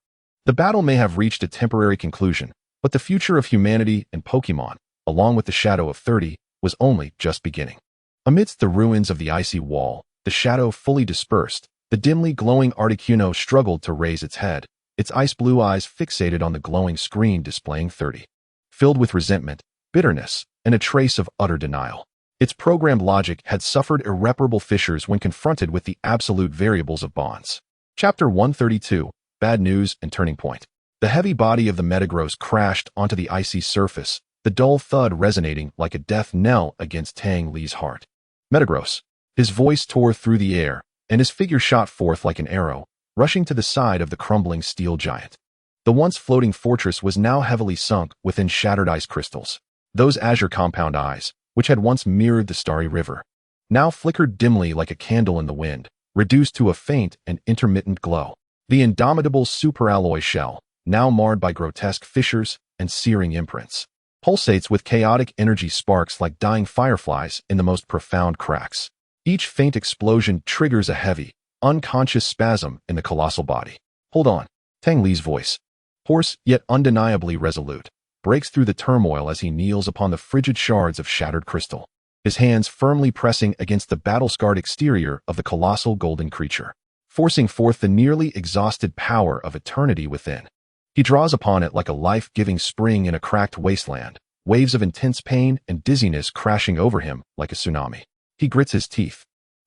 The battle may have reached a temporary conclusion, but the future of humanity and Pokémon, along with the shadow of 30, was only just beginning. Amidst the ruins of the icy wall, the shadow fully dispersed, the dimly glowing Articuno struggled to raise its head, its ice-blue eyes fixated on the glowing screen displaying 30. Filled with resentment, bitterness, and a trace of utter denial. Its programmed logic had suffered irreparable fissures when confronted with the absolute variables of bonds. Chapter 132, Bad News and Turning Point. The heavy body of the Metagross crashed onto the icy surface, the dull thud resonating like a death knell against Tang Li's heart. Metagross. His voice tore through the air, and his figure shot forth like an arrow, rushing to the side of the crumbling steel giant. The once floating fortress was now heavily sunk within shattered ice crystals. Those azure compound eyes, which had once mirrored the starry river, now flickered dimly like a candle in the wind, reduced to a faint and intermittent glow. The indomitable superalloy shell, now marred by grotesque fissures and searing imprints, pulsates with chaotic energy sparks like dying fireflies in the most profound cracks. Each faint explosion triggers a heavy, unconscious spasm in the colossal body. Hold on. Tang Li's voice, hoarse yet undeniably resolute, breaks through the turmoil as he kneels upon the frigid shards of shattered crystal, his hands firmly pressing against the battle-scarred exterior of the colossal golden creature, forcing forth the nearly exhausted power of eternity within. He draws upon it like a life-giving spring in a cracked wasteland, waves of intense pain and dizziness crashing over him like a tsunami. He grits his teeth,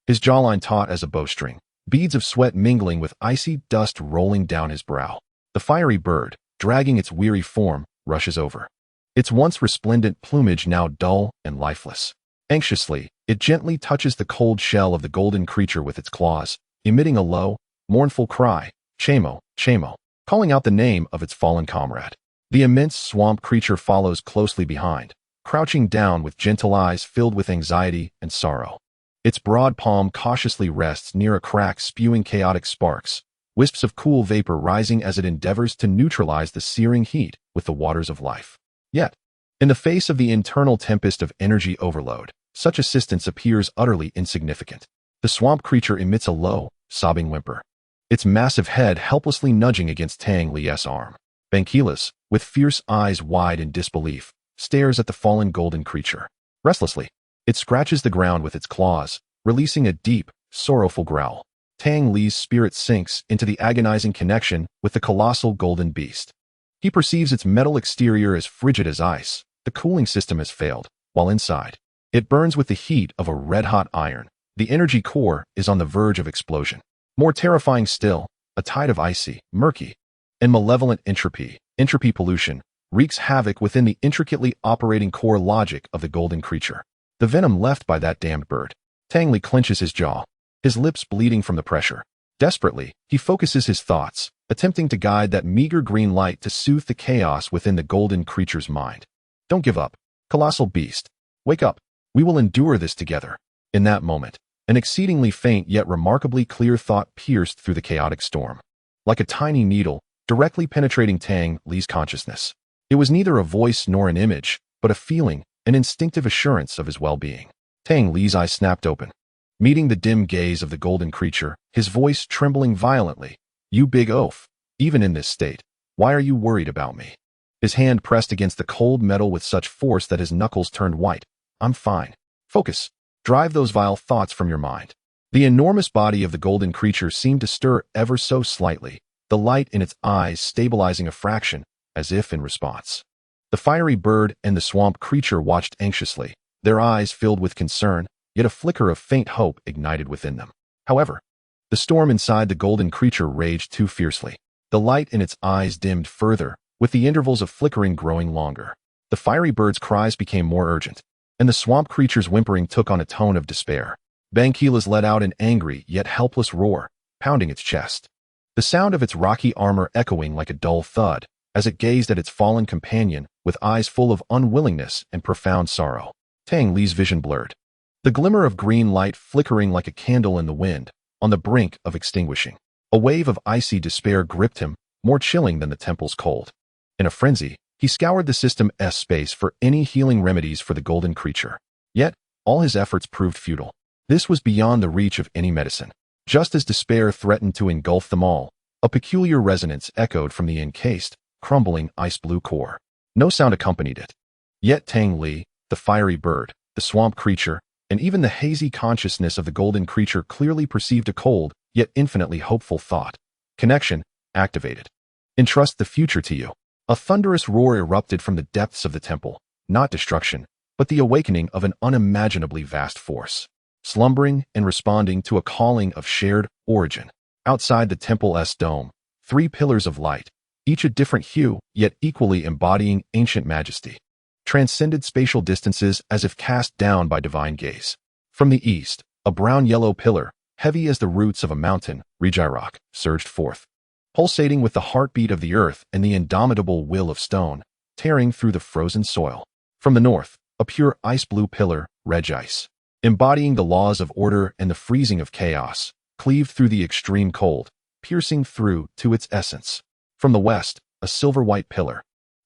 his jawline taut as a bowstring, beads of sweat mingling with icy dust rolling down his brow. The fiery bird, dragging its weary form, rushes over. Its once resplendent plumage now dull and lifeless. Anxiously, it gently touches the cold shell of the golden creature with its claws, emitting a low, mournful cry, Chamo, Chamo, calling out the name of its fallen comrade. The immense swamp creature follows closely behind, crouching down with gentle eyes filled with anxiety and sorrow. Its broad palm cautiously rests near a crack spewing chaotic sparks, wisps of cool vapor rising as it endeavors to neutralize the searing heat with the waters of life. Yet, in the face of the internal tempest of energy overload, such assistance appears utterly insignificant. The swamp creature emits a low, sobbing whimper, its massive head helplessly nudging against Tang Li's arm. Bankilas, with fierce eyes wide in disbelief, stares at the fallen golden creature. Restlessly, it scratches the ground with its claws, releasing a deep, sorrowful growl. Tang Li's spirit sinks into the agonizing connection with the colossal golden beast. He perceives its metal exterior as frigid as ice. The cooling system has failed, while inside, it burns with the heat of a red-hot iron. The energy core is on the verge of explosion. More terrifying still, a tide of icy, murky, and malevolent entropy pollution, wreaks havoc within the intricately operating core logic of the golden creature. The venom left by that damned bird. Tang Li clenches his jaw, his lips bleeding from the pressure. Desperately, he focuses his thoughts, attempting to guide that meager green light to soothe the chaos within the golden creature's mind. Don't give up, colossal beast. Wake up. We will endure this together. In that moment, an exceedingly faint yet remarkably clear thought pierced through the chaotic storm. Like a tiny needle, directly penetrating Tang Li's consciousness. It was neither a voice nor an image, but a feeling, an instinctive assurance of his well-being. Tang Li's eyes snapped open, meeting the dim gaze of the golden creature, his voice trembling violently. You big oaf. Even in this state, why are you worried about me? His hand pressed against the cold metal with such force that his knuckles turned white. I'm fine. Focus. Drive those vile thoughts from your mind. The enormous body of the golden creature seemed to stir ever so slightly, the light in its eyes stabilizing a fraction, as if in response. The fiery bird and the swamp creature watched anxiously, their eyes filled with concern, yet a flicker of faint hope ignited within them. However, the storm inside the golden creature raged too fiercely. The light in its eyes dimmed further, with the intervals of flickering growing longer. The fiery bird's cries became more urgent, and the swamp creature's whimpering took on a tone of despair. Bankilas let out an angry yet helpless roar, pounding its chest. The sound of its rocky armor echoing like a dull thud, as it gazed at its fallen companion with eyes full of unwillingness and profound sorrow. Tang Li's vision blurred, the glimmer of green light flickering like a candle in the wind, on the brink of extinguishing. A wave of icy despair gripped him, more chilling than the temple's cold. In a frenzy, he scoured the system's space for any healing remedies for the golden creature. Yet, all his efforts proved futile. This was beyond the reach of any medicine. Just as despair threatened to engulf them all, a peculiar resonance echoed from the encased, crumbling ice-blue core. No sound accompanied it. Yet Tang Li, the fiery bird, the swamp creature, and even the hazy consciousness of the golden creature clearly perceived a cold, yet infinitely hopeful thought. Connection, activated. Entrust the future to you. A thunderous roar erupted from the depths of the temple, not destruction, but the awakening of an unimaginably vast force, slumbering and responding to a calling of shared origin. Outside the temple's dome, 3 pillars of light, each a different hue, yet equally embodying ancient majesty, transcended spatial distances as if cast down by divine gaze. From the east, a brown-yellow pillar, heavy as the roots of a mountain, Rock, surged forth, pulsating with the heartbeat of the earth and the indomitable will of stone, tearing through the frozen soil. From the north, a pure ice-blue pillar, Ice, embodying the laws of order and the freezing of chaos, cleaved through the extreme cold, piercing through to its essence. From the west, a silver-white pillar,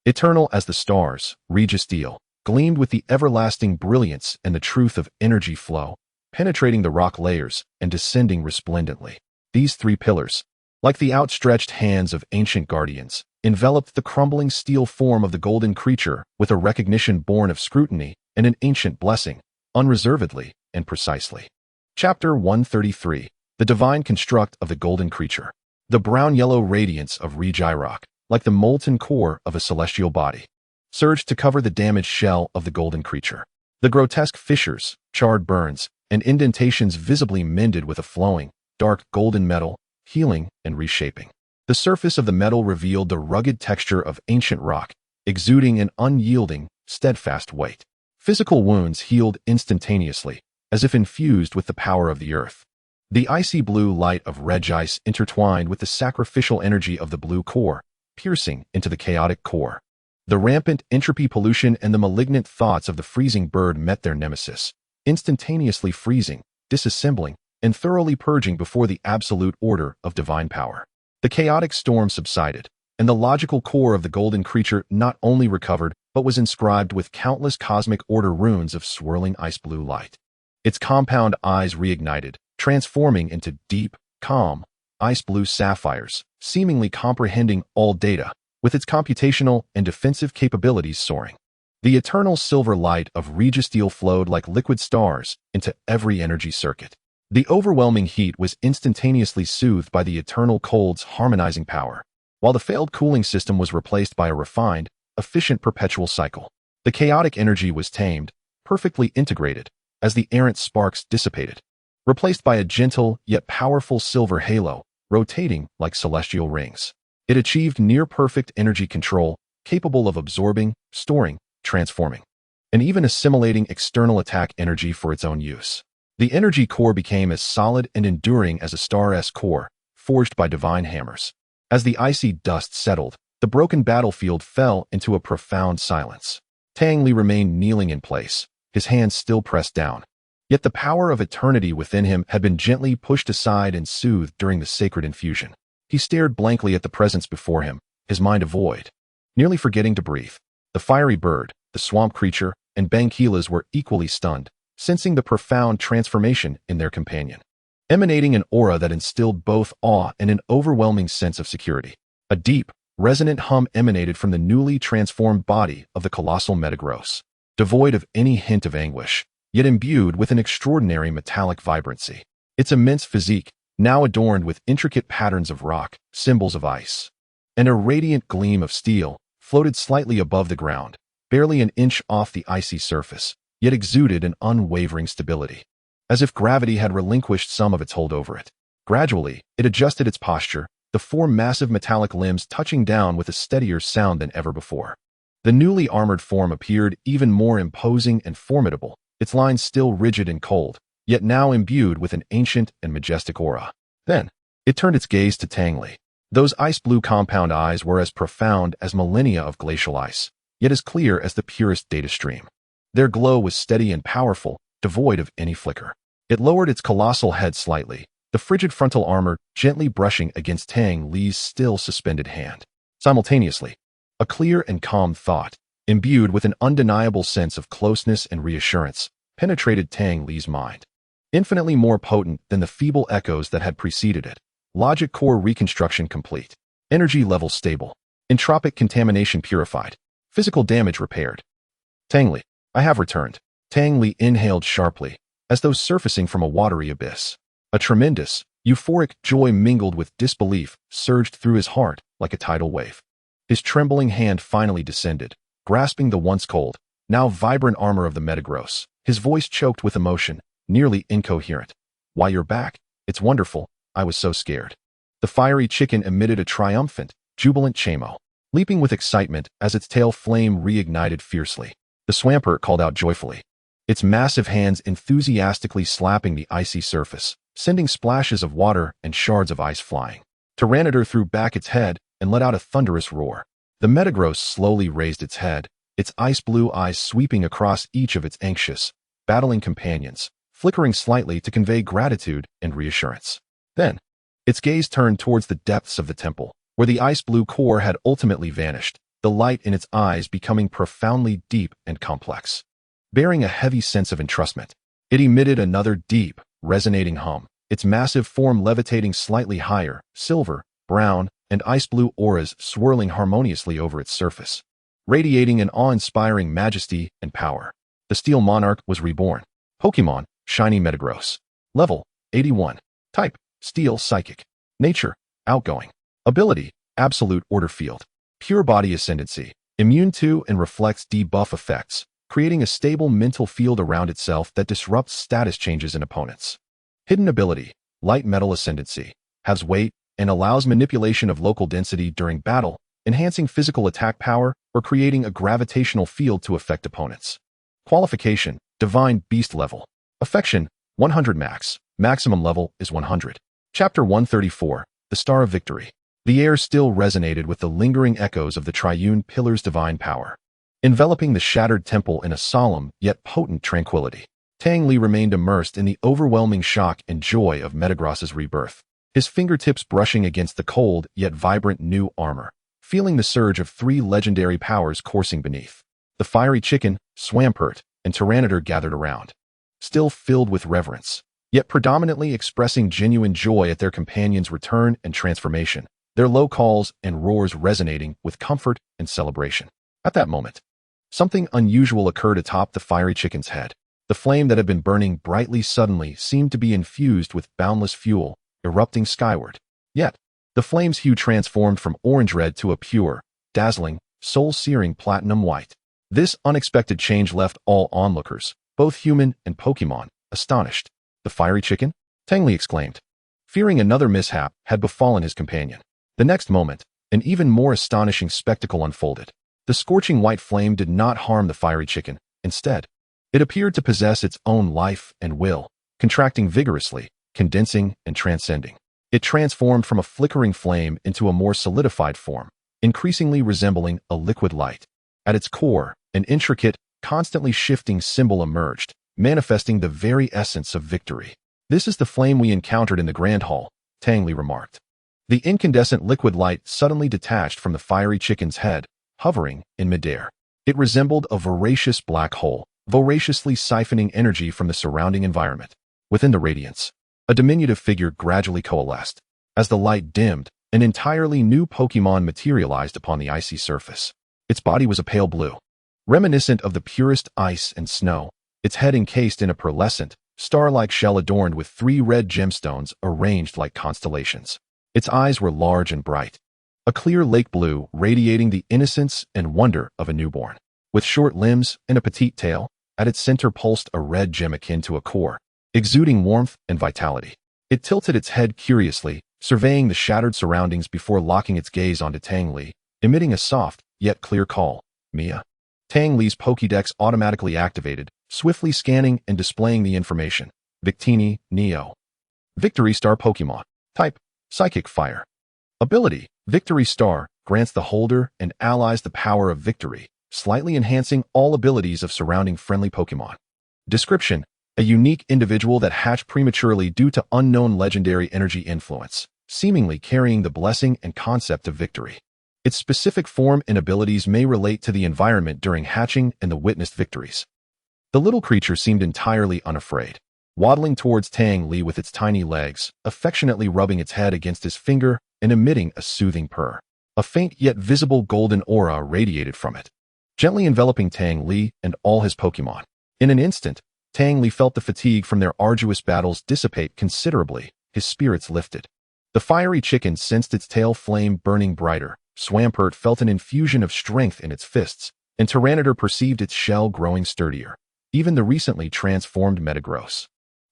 eternal as the stars, Steel, gleamed with the everlasting brilliance and the truth of energy flow, penetrating the rock layers and descending resplendently. These 3 pillars, like the outstretched hands of ancient guardians, enveloped the crumbling steel form of the golden creature with a recognition born of scrutiny and an ancient blessing, unreservedly and precisely. Chapter 133. The Divine Construct of the Golden Creature. The brown-yellow radiance of Rock, like the molten core of a celestial body, surged to cover the damaged shell of the golden creature. The grotesque fissures, charred burns, and indentations visibly mended with a flowing, dark golden metal, healing and reshaping. The surface of the metal revealed the rugged texture of ancient rock, exuding an unyielding, steadfast weight. Physical wounds healed instantaneously, as if infused with the power of the earth. The icy blue light of Ice intertwined with the sacrificial energy of the blue core, piercing into the chaotic core. The rampant entropy pollution and the malignant thoughts of the freezing bird met their nemesis, instantaneously freezing, disassembling, and thoroughly purging before the absolute order of divine power. The chaotic storm subsided, and the logical core of the golden creature not only recovered, but was inscribed with countless cosmic order runes of swirling ice-blue light. Its compound eyes reignited, transforming into deep, calm, ice-blue sapphires, seemingly comprehending all data, with its computational and defensive capabilities soaring. The eternal silver light of Registeel flowed like liquid stars into every energy circuit. The overwhelming heat was instantaneously soothed by the eternal cold's harmonizing power, while the failed cooling system was replaced by a refined, efficient perpetual cycle. The chaotic energy was tamed, perfectly integrated, as the errant sparks dissipated, replaced by a gentle yet powerful silver halo, rotating like celestial rings. It achieved near-perfect energy control, capable of absorbing, storing, transforming, and even assimilating external attack energy for its own use. The energy core became as solid and enduring as a star's core, forged by divine hammers. As the icy dust settled, the broken battlefield fell into a profound silence. Tang Li remained kneeling in place, his hands still pressed down. Yet the power of eternity within him had been gently pushed aside and soothed during the sacred infusion. He stared blankly at the presence before him, his mind a void, nearly forgetting to breathe. The fiery bird, the swamp creature, and Bankilas were equally stunned, sensing the profound transformation in their companion, emanating an aura that instilled both awe and an overwhelming sense of security. A deep, resonant hum emanated from the newly transformed body of the colossal Metagross, devoid of any hint of anguish, yet imbued with an extraordinary metallic vibrancy. Its immense physique, now adorned with intricate patterns of rock, symbols of ice, and a radiant gleam of steel, floated slightly above the ground, barely an inch off the icy surface, yet exuded an unwavering stability, as if gravity had relinquished some of its hold over it. Gradually, it adjusted its posture, the four massive metallic limbs touching down with a steadier sound than ever before. The newly armored form appeared even more imposing and formidable, its lines still rigid and cold, yet now imbued with an ancient and majestic aura. Then, it turned its gaze to Tang Li. Those ice-blue compound eyes were as profound as millennia of glacial ice, yet as clear as the purest data stream. Their glow was steady and powerful, devoid of any flicker. It lowered its colossal head slightly, the frigid frontal armor gently brushing against Tang Li's still suspended hand. Simultaneously, a clear and calm thought, imbued with an undeniable sense of closeness and reassurance, penetrated Tang Li's mind. Infinitely more potent than the feeble echoes that had preceded it. Logic core reconstruction complete. Energy level stable. Entropic contamination purified. Physical damage repaired. Tang Li, I have returned. Tang Li inhaled sharply, as though surfacing from a watery abyss. A tremendous, euphoric joy mingled with disbelief surged through his heart like a tidal wave. His trembling hand finally descended, grasping the once cold, now vibrant armor of the Metagross. His voice choked with emotion, nearly incoherent. Why, you're back. It's wonderful. I was so scared. The fiery chicken emitted a triumphant, jubilant chamo, leaping with excitement as its tail flame reignited fiercely. The swampert called out joyfully, its massive hands enthusiastically slapping the icy surface, sending splashes of water and shards of ice flying. Tyranitar threw back its head and let out a thunderous roar. The Metagross slowly raised its head, its ice-blue eyes sweeping across each of its anxious, battling companions, flickering slightly to convey gratitude and reassurance. Then, its gaze turned towards the depths of the temple, where the ice-blue core had ultimately vanished, the light in its eyes becoming profoundly deep and complex. Bearing a heavy sense of entrustment, it emitted another deep, resonating hum, its massive form levitating slightly higher, silver, brown, and ice-blue auras swirling harmoniously over its surface, radiating an awe-inspiring majesty and power. The Steel Monarch was reborn. Pokémon, Shiny Metagross. Level, 81. Type, Steel Psychic. Nature, Outgoing. Ability, Absolute Order Field. Pure Body Ascendancy. Immune to and reflects debuff effects, creating a stable mental field around itself that disrupts status changes in opponents. Hidden Ability, Light Metal Ascendancy. Has weight and allows manipulation of local density during battle, enhancing physical attack power or creating a gravitational field to affect opponents. Qualification, Divine Beast Level. Affection, 100 max. Maximum level is 100. Chapter 134, The Star of Victory. The air still resonated with the lingering echoes of the Triune Pillar's divine power, enveloping the shattered temple in a solemn yet potent tranquility. Tang Li remained immersed in the overwhelming shock and joy of Metagross's rebirth. his fingertips brushing against the cold yet vibrant new armor, feeling the surge of 3 legendary powers coursing beneath. The fiery chicken, Swampert, and Tyranitar gathered around, still filled with reverence, yet predominantly expressing genuine joy at their companion's return and transformation, their low calls and roars resonating with comfort and celebration. At that moment, something unusual occurred atop the fiery chicken's head. The flame that had been burning brightly suddenly seemed to be infused with boundless fuel, erupting skyward. Yet, the flame's hue transformed from orange-red to a pure, dazzling, soul-searing platinum white. This unexpected change left all onlookers, both human and Pokémon, astonished. The fiery chicken? Tang Li exclaimed, fearing another mishap had befallen his companion. The next moment, an even more astonishing spectacle unfolded. The scorching white flame did not harm the fiery chicken. Instead, it appeared to possess its own life and will, contracting vigorously, condensing and transcending. It transformed from a flickering flame into a more solidified form, increasingly resembling a liquid light. At its core, an intricate, constantly shifting symbol emerged, manifesting the very essence of victory. "This is the flame we encountered in the Grand Hall," Tang Li remarked. The incandescent liquid light suddenly detached from the fiery chicken's head, hovering in midair. It resembled a voracious black hole, voraciously siphoning energy from the surrounding environment. Within the radiance, a diminutive figure gradually coalesced. As the light dimmed, an entirely new Pokémon materialized upon the icy surface. Its body was a pale blue, reminiscent of the purest ice and snow, its head encased in a pearlescent, star-like shell adorned with 3 red gemstones arranged like constellations. Its eyes were large and bright, a clear lake blue radiating the innocence and wonder of a newborn. With short limbs and a petite tail, at its center pulsed a red gem akin to a core, exuding warmth and vitality. It tilted its head curiously, surveying the shattered surroundings before locking its gaze onto Tang Li, emitting a soft, yet clear call. "Mia." Tang Li's Pokédex automatically activated, swiftly scanning and displaying the information. Victini, Neo. Victory Star Pokémon. Type: Psychic Fire. Ability: Victory Star, grants the holder and allies the power of victory, slightly enhancing all abilities of surrounding friendly Pokémon. Description: a unique individual that hatched prematurely due to unknown legendary energy influence, seemingly carrying the blessing and concept of victory. Its specific form and abilities may relate to the environment during hatching and the witnessed victories. The little creature seemed entirely unafraid, waddling towards Tang Li with its tiny legs, affectionately rubbing its head against his finger and emitting a soothing purr. A faint yet visible golden aura radiated from it, gently enveloping Tang Li and all his Pokémon. In an instant, Tang Li felt the fatigue from their arduous battles dissipate considerably, his spirits lifted. The fiery chicken sensed its tail flame burning brighter, Swampert felt an infusion of strength in its fists, and Tyranitar perceived its shell growing sturdier. Even the recently transformed Metagross,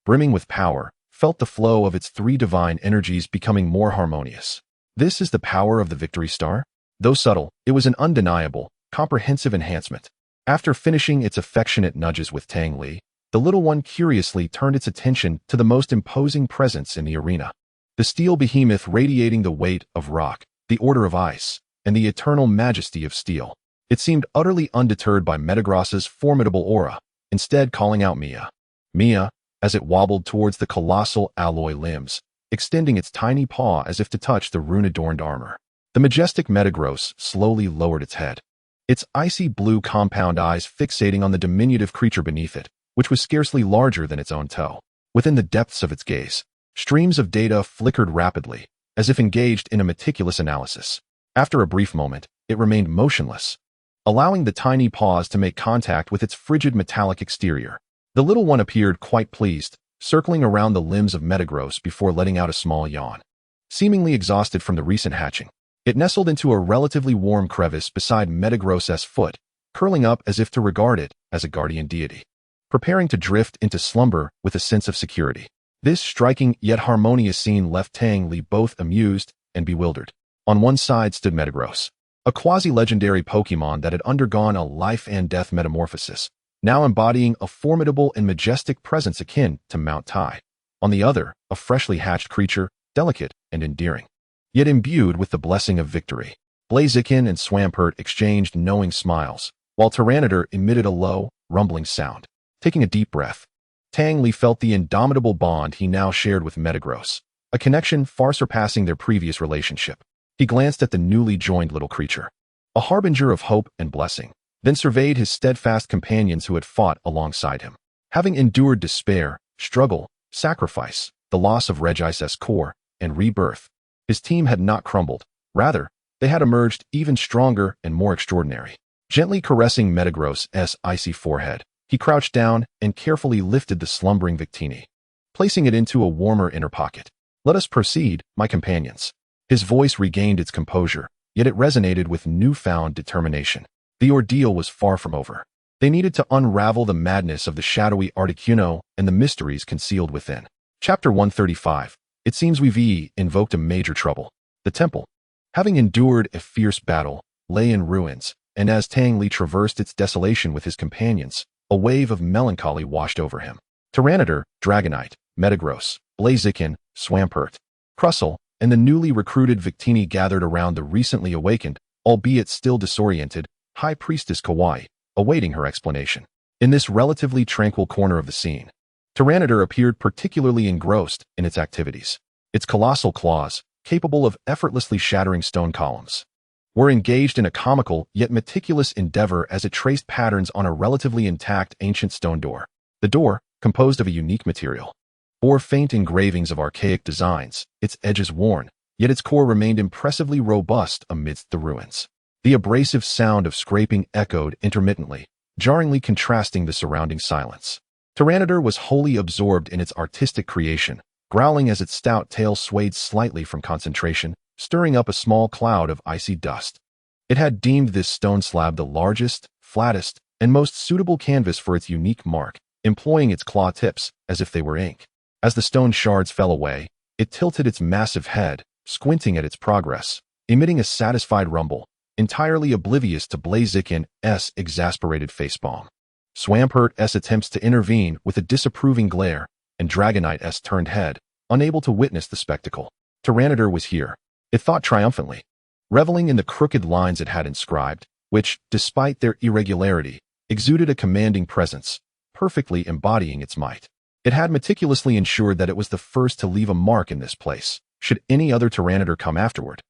brimming with power, felt the flow of its 3 divine energies becoming more harmonious. This is the power of the Victory Star? Though subtle, it was an undeniable, comprehensive enhancement. After finishing its affectionate nudges with Tang Li, the little one curiously turned its attention to the most imposing presence in the arena. The steel behemoth radiating the weight of rock, the order of ice, and the eternal majesty of steel. It seemed utterly undeterred by Metagross's formidable aura, instead calling out Mia. Mia, as it wobbled towards the colossal alloy limbs, extending its tiny paw as if to touch the rune-adorned armor. The majestic Metagross slowly lowered its head, its icy blue compound eyes fixating on the diminutive creature beneath it, which was scarcely larger than its own toe. Within the depths of its gaze, streams of data flickered rapidly, as if engaged in a meticulous analysis. After a brief moment, it remained motionless, allowing the tiny paws to make contact with its frigid metallic exterior. The little one appeared quite pleased, circling around the limbs of Metagross before letting out a small yawn. Seemingly exhausted from the recent hatching, it nestled into a relatively warm crevice beside Metagross's foot, curling up as if to regard it as a guardian deity, preparing to drift into slumber with a sense of security. This striking yet harmonious scene left Tang Li both amused and bewildered. On one side stood Metagross, a quasi-legendary Pokémon that had undergone a life-and-death metamorphosis, now embodying a formidable and majestic presence akin to Mount Tai. On the other, a freshly hatched creature, delicate and endearing, yet imbued with the blessing of victory. Blaziken and Swampert exchanged knowing smiles, while Tyranitar emitted a low, rumbling sound. Taking a deep breath, Tang Li felt the indomitable bond he now shared with Metagross, a connection far surpassing their previous relationship. He glanced at the newly joined little creature, a harbinger of hope and blessing, then surveyed his steadfast companions who had fought alongside him. Having endured despair, struggle, sacrifice, the loss of Regis's core, and rebirth, his team had not crumbled. Rather, they had emerged even stronger and more extraordinary. Gently caressing Metagross's icy forehead, he crouched down and carefully lifted the slumbering Victini, placing it into a warmer inner pocket. "Let us proceed, my companions." His voice regained its composure, yet it resonated with newfound determination. The ordeal was far from over. They needed to unravel the madness of the shadowy Articuno and the mysteries concealed within. Chapter 135. It seems we've invoked a major trouble. The temple, having endured a fierce battle, lay in ruins, and as Tang Li traversed its desolation with his companions, a wave of melancholy washed over him. Tyranitar, Dragonite, Metagross, Blaziken, Swampert, Crustle, and the newly recruited Victini gathered around the recently awakened, albeit still disoriented, High Priestess Kawaii, awaiting her explanation. In this relatively tranquil corner of the scene, Tyranitar appeared particularly engrossed in its activities. Its colossal claws, capable of effortlessly shattering stone columns, were engaged in a comical yet meticulous endeavor as it traced patterns on a relatively intact ancient stone door. The door, composed of a unique material, bore faint engravings of archaic designs, its edges worn, yet its core remained impressively robust amidst the ruins. The abrasive sound of scraping echoed intermittently, jarringly contrasting the surrounding silence. Tyranitar was wholly absorbed in its artistic creation, growling as its stout tail swayed slightly from concentration, stirring up a small cloud of icy dust. It had deemed this stone slab the largest, flattest, and most suitable canvas for its unique mark, employing its claw tips as if they were ink. As the stone shards fell away, it tilted its massive head, squinting at its progress, emitting a satisfied rumble, entirely oblivious to Blaziken's exasperated facepalm. Swampert's attempts to intervene with a disapproving glare, and Dragonite's turned head, unable to witness the spectacle. Tyranitar was here, it thought triumphantly, reveling in the crooked lines it had inscribed, which, despite their irregularity, exuded a commanding presence, perfectly embodying its might. It had meticulously ensured that it was the first to leave a mark in this place. Should any other Tyranitar come afterward,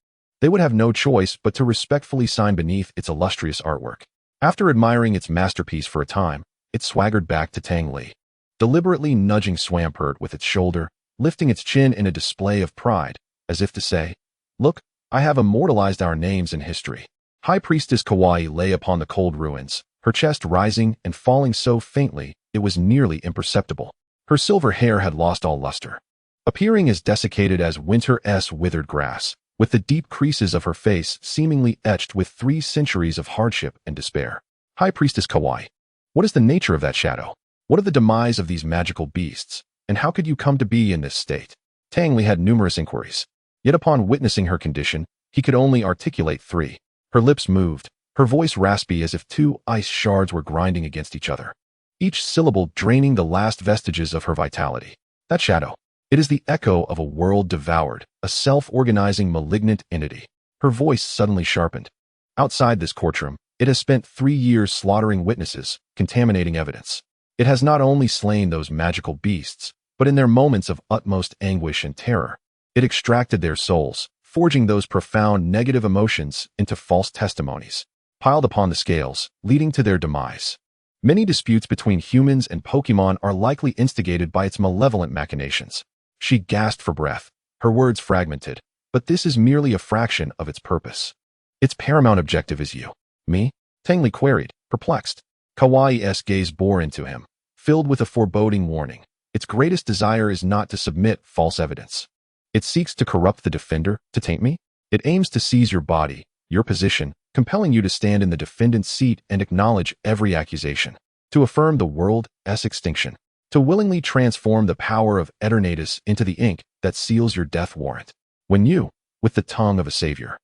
they would have no choice but to respectfully sign beneath its illustrious artwork. After admiring its masterpiece for a time, it swaggered back to Tang Li, deliberately nudging Swampert with its shoulder, lifting its chin in a display of pride, as if to say, "Look, I have immortalized our names in history." High Priestess Kawaii lay upon the cold ruins, her chest rising and falling so faintly it was nearly imperceptible. Her silver hair had lost all luster, appearing as desiccated as winter's withered grass, with the deep creases of her face seemingly etched with 3 centuries of hardship and despair. High Priestess Kawaii, what is the nature of that shadow? What are the demise of these magical beasts, and how could you come to be in this state? Tang Li had numerous inquiries, yet upon witnessing her condition, he could only articulate 3. Her lips moved, her voice raspy as if 2 ice shards were grinding against each other, each syllable draining the last vestiges of her vitality. That shadow. It is the echo of a world devoured, a self-organizing malignant entity. Her voice suddenly sharpened. Outside this courtroom, it has spent 3 years slaughtering witnesses, contaminating evidence. It has not only slain those magical beasts, but in their moments of utmost anguish and terror, it extracted their souls, forging those profound negative emotions into false testimonies, piled upon the scales, leading to their demise. Many disputes between humans and Pokémon are likely instigated by its malevolent machinations. She gasped for breath, her words fragmented, but this is merely a fraction of its purpose. Its paramount objective is you. Me? Tang Li queried, perplexed. Kawaii's gaze bore into him, filled with a foreboding warning. Its greatest desire is not to submit false evidence. It seeks to corrupt the defender, to taint me. It aims to seize your body, your position, compelling you to stand in the defendant's seat and acknowledge every accusation, to affirm the world's extinction, to willingly transform the power of Eternatus into the ink that seals your death warrant. When you, with the tongue of a savior,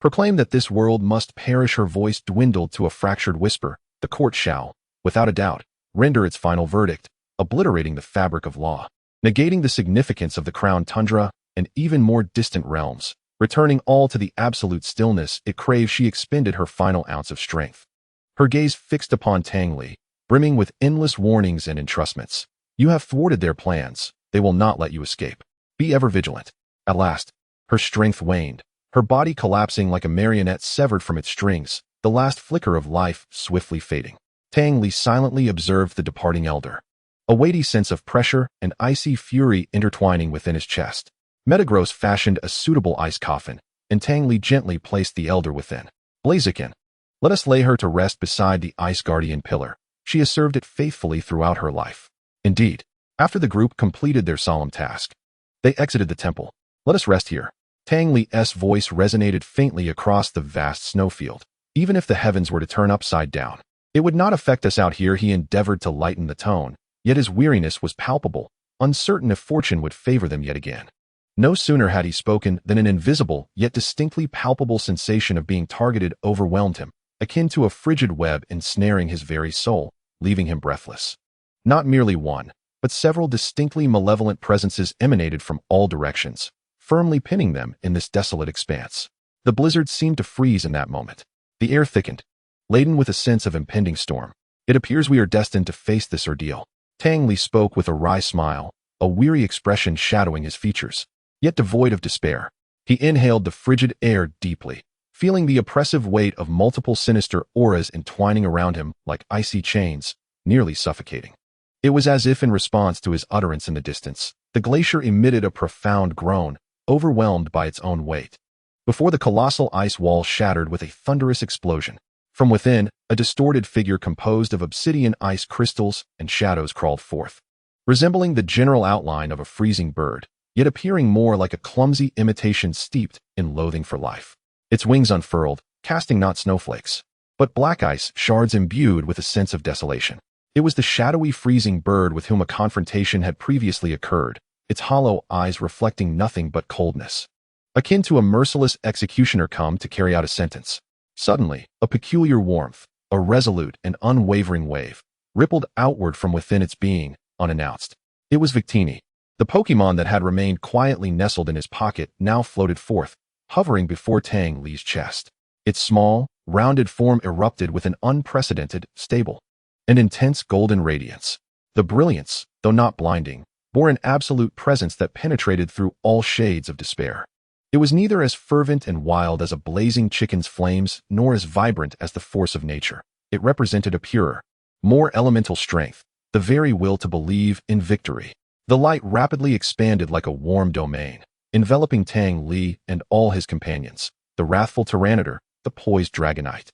proclaim that this world must perish, her voice dwindled to a fractured whisper, the court shall, without a doubt, render its final verdict, obliterating the fabric of law, negating the significance of the crown tundra and even more distant realms, returning all to the absolute stillness it craved. She expended her final ounce of strength, her gaze fixed upon Tang Li, brimming with endless warnings and entrustments. You have thwarted their plans. They will not let you escape. Be ever vigilant. At last, her strength waned, her body collapsing like a marionette severed from its strings, the last flicker of life swiftly fading. Tang Li silently observed the departing elder, a weighty sense of pressure and icy fury intertwining within his chest. Metagross fashioned a suitable ice coffin, and Tang Li gently placed the elder within. Blaziken, let us lay her to rest beside the ice guardian pillar. She has served it faithfully throughout her life. Indeed, after the group completed their solemn task, they exited the temple. Let us rest here. Tang Li's voice resonated faintly across the vast snowfield. Even if the heavens were to turn upside down, it would not affect us out here. He endeavored to lighten the tone, yet his weariness was palpable, uncertain if fortune would favor them yet again. No sooner had he spoken than an invisible, yet distinctly palpable sensation of being targeted overwhelmed him, akin to a frigid web ensnaring his very soul, leaving him breathless. Not merely one, but several distinctly malevolent presences emanated from all directions, firmly pinning them in this desolate expanse. The blizzard seemed to freeze in that moment. The air thickened, laden with a sense of impending storm. It appears we are destined to face this ordeal. Tang Li spoke with a wry smile, a weary expression shadowing his features, yet devoid of despair. He inhaled the frigid air deeply, feeling the oppressive weight of multiple sinister auras entwining around him like icy chains, nearly suffocating. It was as if in response to his utterance in the distance, the glacier emitted a profound groan, overwhelmed by its own weight. Before the colossal ice wall shattered with a thunderous explosion. From within, a distorted figure composed of obsidian ice crystals and shadows crawled forth, resembling the general outline of a freezing bird, yet appearing more like a clumsy imitation steeped in loathing for life. Its wings unfurled, casting not snowflakes, but black ice shards imbued with a sense of desolation. It was the shadowy freezing bird with whom a confrontation had previously occurred, its hollow eyes reflecting nothing but coldness, akin to a merciless executioner come to carry out a sentence. Suddenly, a peculiar warmth, a resolute and unwavering wave, rippled outward from within its being, unannounced. It was Victini. The Pokémon that had remained quietly nestled in his pocket now floated forth, hovering before Tang Li's chest. Its small, rounded form erupted with an unprecedented, stable, and intense golden radiance. The brilliance, though not blinding, bore an absolute presence that penetrated through all shades of despair. It was neither as fervent and wild as a blazing chicken's flames, nor as vibrant as the force of nature. It represented a purer, more elemental strength, the very will to believe in victory. The light rapidly expanded like a warm domain, enveloping Tang Li and all his companions, the wrathful Tyranitar, the poised Dragonite,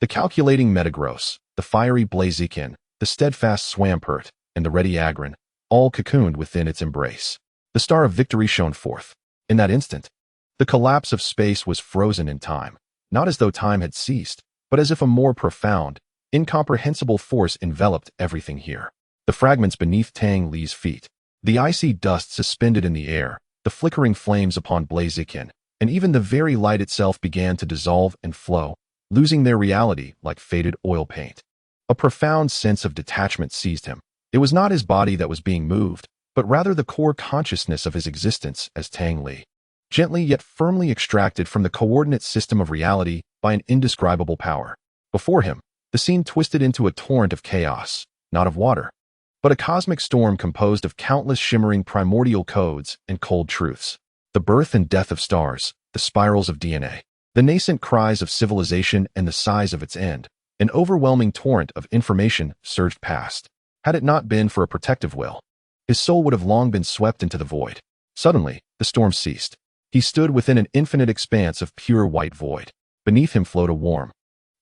the calculating Metagross, the fiery Blaziken, the steadfast Swampert, and the ready Agron, all cocooned within its embrace. The star of victory shone forth. In that instant, the collapse of space was frozen in time, not as though time had ceased, but as if a more profound, incomprehensible force enveloped everything here. The fragments beneath Tang Li's feet, the icy dust suspended in the air, the flickering flames upon Blaziken, and even the very light itself began to dissolve and flow, losing their reality like faded oil paint. A profound sense of detachment seized him. It was not his body that was being moved, but rather the core consciousness of his existence as Tang Li, gently yet firmly extracted from the coordinate system of reality by an indescribable power. Before him, the scene twisted into a torrent of chaos, not of water, but a cosmic storm composed of countless shimmering primordial codes and cold truths. The birth and death of stars, the spirals of DNA, the nascent cries of civilization and the size of its end. An overwhelming torrent of information surged past. Had it not been for a protective will, his soul would have long been swept into the void. Suddenly, the storm ceased. He stood within an infinite expanse of pure white void. Beneath him flowed a warm,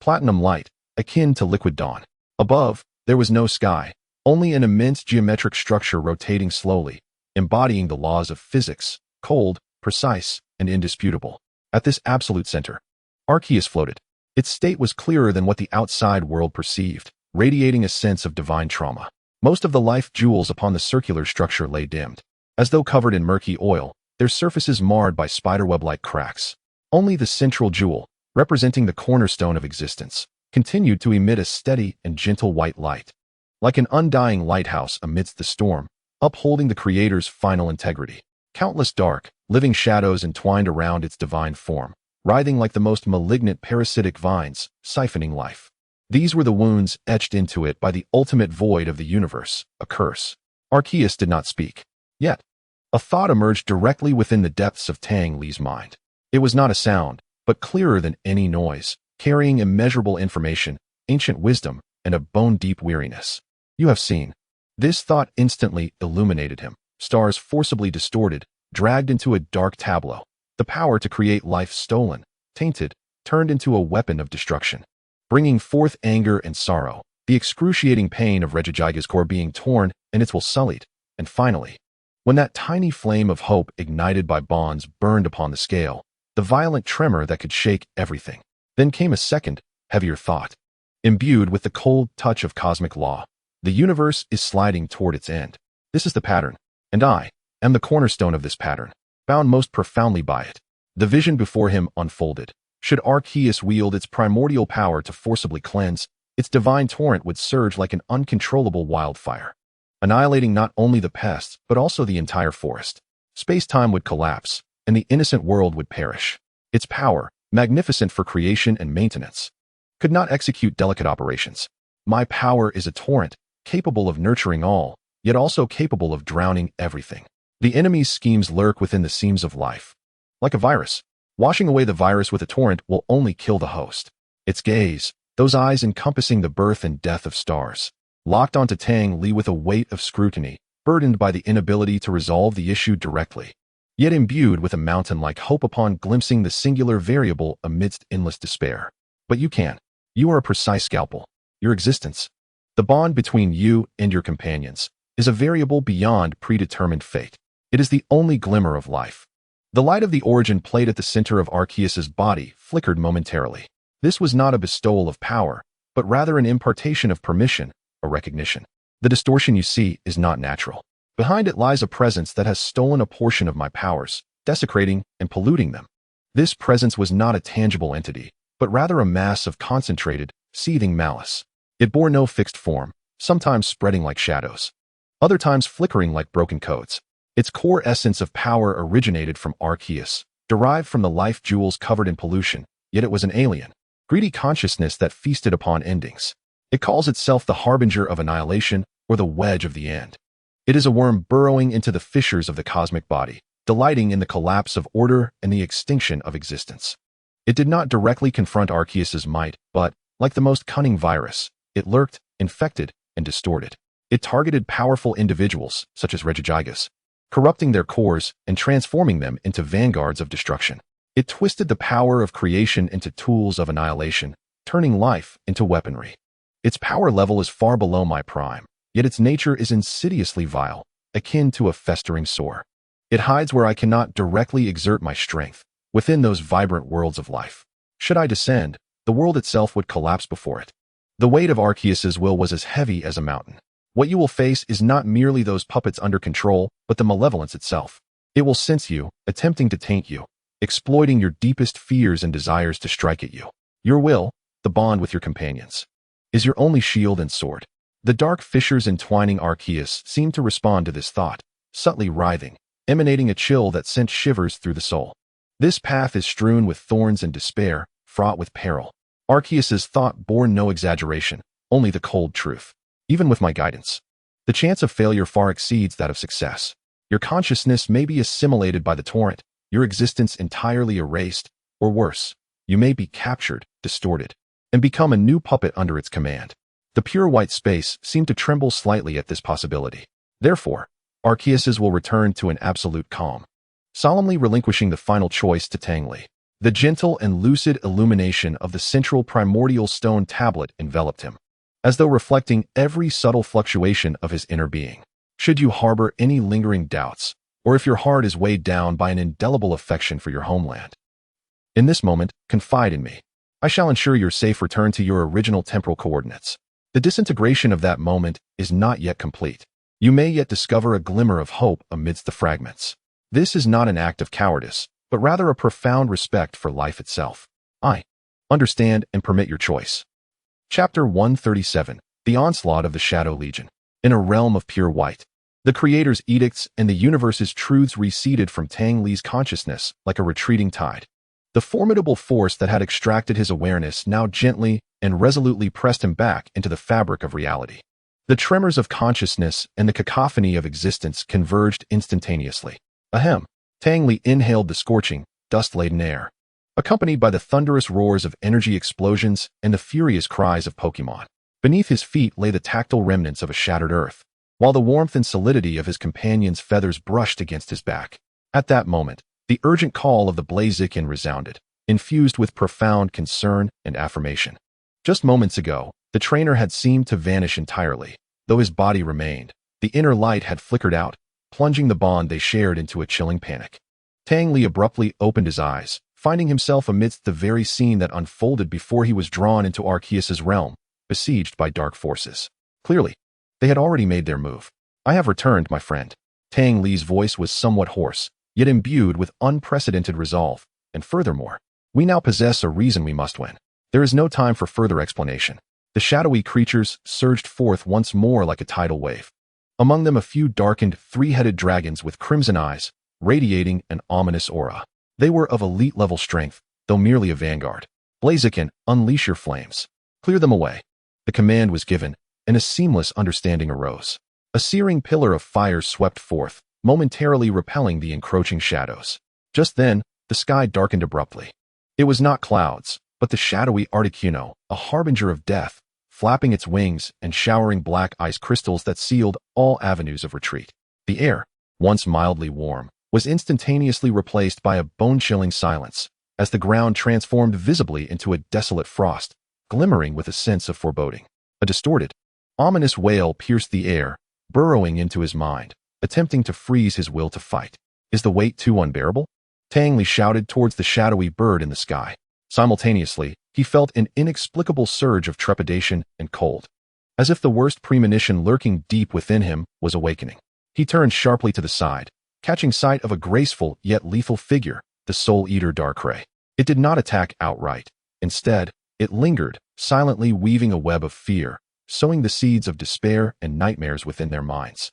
platinum light, akin to liquid dawn. Above, there was no sky, only an immense geometric structure rotating slowly, embodying the laws of physics, cold, precise, and indisputable. At this absolute center, Arceus floated. Its state was clearer than what the outside world perceived, radiating a sense of divine trauma. Most of the life jewels upon the circular structure lay dimmed, as though covered in murky oil, their surfaces marred by spiderweb-like cracks. Only the central jewel, representing the cornerstone of existence, continued to emit a steady and gentle white light, like an undying lighthouse amidst the storm, upholding the Creator's final integrity. Countless dark, living shadows entwined around its divine form, writhing like the most malignant parasitic vines, siphoning life. These were the wounds etched into it by the ultimate void of the universe, a curse. Arceus did not speak. Yet, A thought emerged directly within the depths of Tang Li's mind. It was not a sound, but clearer than any noise, carrying immeasurable information, ancient wisdom, and a bone-deep weariness. You have seen. This thought instantly illuminated him. Stars forcibly distorted, dragged into a dark tableau. The power to create life stolen, tainted, turned into a weapon of destruction, bringing forth anger and sorrow, the excruciating pain of Regigiga's core being torn and its will sullied, and finally, when that tiny flame of hope ignited by bonds burned upon the scale, the violent tremor that could shake everything. Then came a second, heavier thought. Imbued with the cold touch of cosmic law, the universe is sliding toward its end. This is the pattern, and I am the cornerstone of this pattern, bound most profoundly by it. The vision before him unfolded. Should Arceus wield its primordial power to forcibly cleanse, its divine torrent would surge like an uncontrollable wildfire, annihilating not only the pests but also the entire forest. Space-time would collapse, and the innocent world would perish. Its power, magnificent for creation and maintenance, could not execute delicate operations. My power is a torrent, capable of nurturing all, yet also capable of drowning everything. The enemy's schemes lurk within the seams of life. Like a virus, washing away the virus with a torrent will only kill the host. Its gaze, those eyes encompassing the birth and death of stars, locked onto Tang Li with a weight of scrutiny, burdened by the inability to resolve the issue directly, yet imbued with a mountain-like hope upon glimpsing the singular variable amidst endless despair. But you can. You are a precise scalpel. Your existence, the bond between you and your companions, is a variable beyond predetermined fate. It is the only glimmer of life. The light of the origin played at the center of Arceus's body flickered momentarily. This was not a bestowal of power, but rather an impartation of permission, a recognition. The distortion you see is not natural. Behind it lies a presence that has stolen a portion of my powers, desecrating and polluting them. This presence was not a tangible entity, but rather a mass of concentrated, seething malice. It bore no fixed form, sometimes spreading like shadows, other times flickering like broken codes. Its core essence of power originated from Arceus, derived from the life jewels covered in pollution, yet it was an alien, greedy consciousness that feasted upon endings. It calls itself the harbinger of annihilation or the wedge of the end. It is a worm burrowing into the fissures of the cosmic body, delighting in the collapse of order and the extinction of existence. It did not directly confront Arceus's might, but, like the most cunning virus, it lurked, infected, and distorted. It targeted powerful individuals, such as Regigigas, corrupting their cores and transforming them into vanguards of destruction. It twisted the power of creation into tools of annihilation, turning life into weaponry. Its power level is far below my prime, yet its nature is insidiously vile, akin to a festering sore. It hides where I cannot directly exert my strength, within those vibrant worlds of life. Should I descend, the world itself would collapse before it. The weight of Arceus's will was as heavy as a mountain. What you will face is not merely those puppets under control, but the malevolence itself. It will sense you, attempting to taint you, exploiting your deepest fears and desires to strike at you. Your will, the bond with your companions, is your only shield and sword. The dark fissures entwining Arceus seemed to respond to this thought, subtly writhing, emanating a chill that sent shivers through the soul. This path is strewn with thorns and despair, fraught with peril. Arceus's thought bore no exaggeration, only the cold truth. Even with my guidance, the chance of failure far exceeds that of success. Your consciousness may be assimilated by the torrent, your existence entirely erased, or worse, you may be captured, distorted, and become a new puppet under its command. The pure white space seemed to tremble slightly at this possibility. Therefore, Arceus's will return to an absolute calm, solemnly relinquishing the final choice to Tang Li. The gentle and lucid illumination of the central primordial stone tablet enveloped him, as though reflecting every subtle fluctuation of his inner being. Should you harbor any lingering doubts, or if your heart is weighed down by an indelible affection for your homeland, in this moment, confide in me. I shall ensure your safe return to your original temporal coordinates. The disintegration of that moment is not yet complete. You may yet discover a glimmer of hope amidst the fragments. This is not an act of cowardice, but rather a profound respect for life itself. I understand and permit your choice. Chapter 137, The Onslaught of the Shadow Legion. In a realm of pure white, the Creator's edicts and the universe's truths receded from Tang Li's consciousness like a retreating tide. The formidable force that had extracted his awareness now gently and resolutely pressed him back into the fabric of reality. The tremors of consciousness and the cacophony of existence converged instantaneously. Ahem. Tang Li inhaled the scorching, dust-laden air, accompanied by the thunderous roars of energy explosions and the furious cries of Pokémon. Beneath his feet lay the tactile remnants of a shattered earth, while the warmth and solidity of his companion's feathers brushed against his back. At that moment, the urgent call of the Blaziken resounded, infused with profound concern and affirmation. Just moments ago, the trainer had seemed to vanish entirely, though his body remained. The inner light had flickered out, plunging the bond they shared into a chilling panic. Tang Li abruptly opened his eyes, finding himself amidst the very scene that unfolded before he was drawn into Arceus's realm, besieged by dark forces. Clearly, they had already made their move. I have returned, my friend. Tang Li's voice was somewhat hoarse, yet imbued with unprecedented resolve, and furthermore, we now possess a reason we must win. There is no time for further explanation. The shadowy creatures surged forth once more like a tidal wave. Among them a few darkened, three-headed dragons with crimson eyes, radiating an ominous aura. They were of elite-level strength, though merely a vanguard. Blaziken, unleash your flames. Clear them away. The command was given, and a seamless understanding arose. A searing pillar of fire swept forth, momentarily repelling the encroaching shadows. Just then, the sky darkened abruptly. It was not clouds, but the shadowy Articuno, a harbinger of death, flapping its wings and showering black ice crystals that sealed all avenues of retreat. The air, once mildly warm, was instantaneously replaced by a bone-chilling silence, as the ground transformed visibly into a desolate frost, glimmering with a sense of foreboding. A distorted, ominous wail pierced the air, burrowing into his mind, attempting to freeze his will to fight. Is the weight too unbearable? Tang Li shouted towards the shadowy bird in the sky. Simultaneously, he felt an inexplicable surge of trepidation and cold, as if the worst premonition lurking deep within him was awakening. He turned sharply to the side, catching sight of a graceful yet lethal figure, the Soul-Eater Darkrai. It did not attack outright. Instead, it lingered, silently weaving a web of fear, sowing the seeds of despair and nightmares within their minds,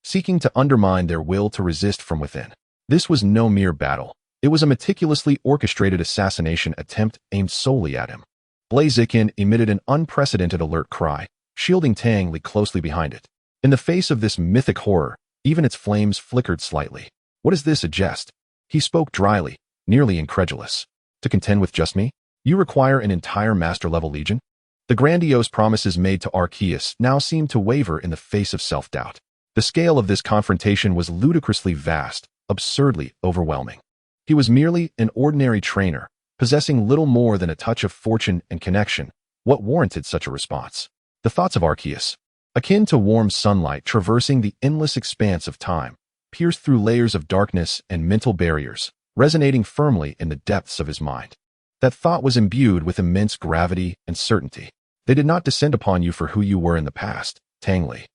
seeking to undermine their will to resist from within. This was no mere battle. It was a meticulously orchestrated assassination attempt aimed solely at him. Blaziken emitted an unprecedented alert cry, shielding Tang Li closely behind it. In the face of this mythic horror, even its flames flickered slightly. What is this, a jest? He spoke dryly, nearly incredulous. To contend with just me? You require an entire master-level legion? The grandiose promises made to Arceus now seemed to waver in the face of self-doubt. The scale of this confrontation was ludicrously vast, absurdly overwhelming. He was merely an ordinary trainer, possessing little more than a touch of fortune and connection. What warranted such a response? The thoughts of Arceus, akin to warm sunlight traversing the endless expanse of time, pierced through layers of darkness and mental barriers, resonating firmly in the depths of his mind. That thought was imbued with immense gravity and certainty. They did not descend upon you for who you were in the past, Tang Li.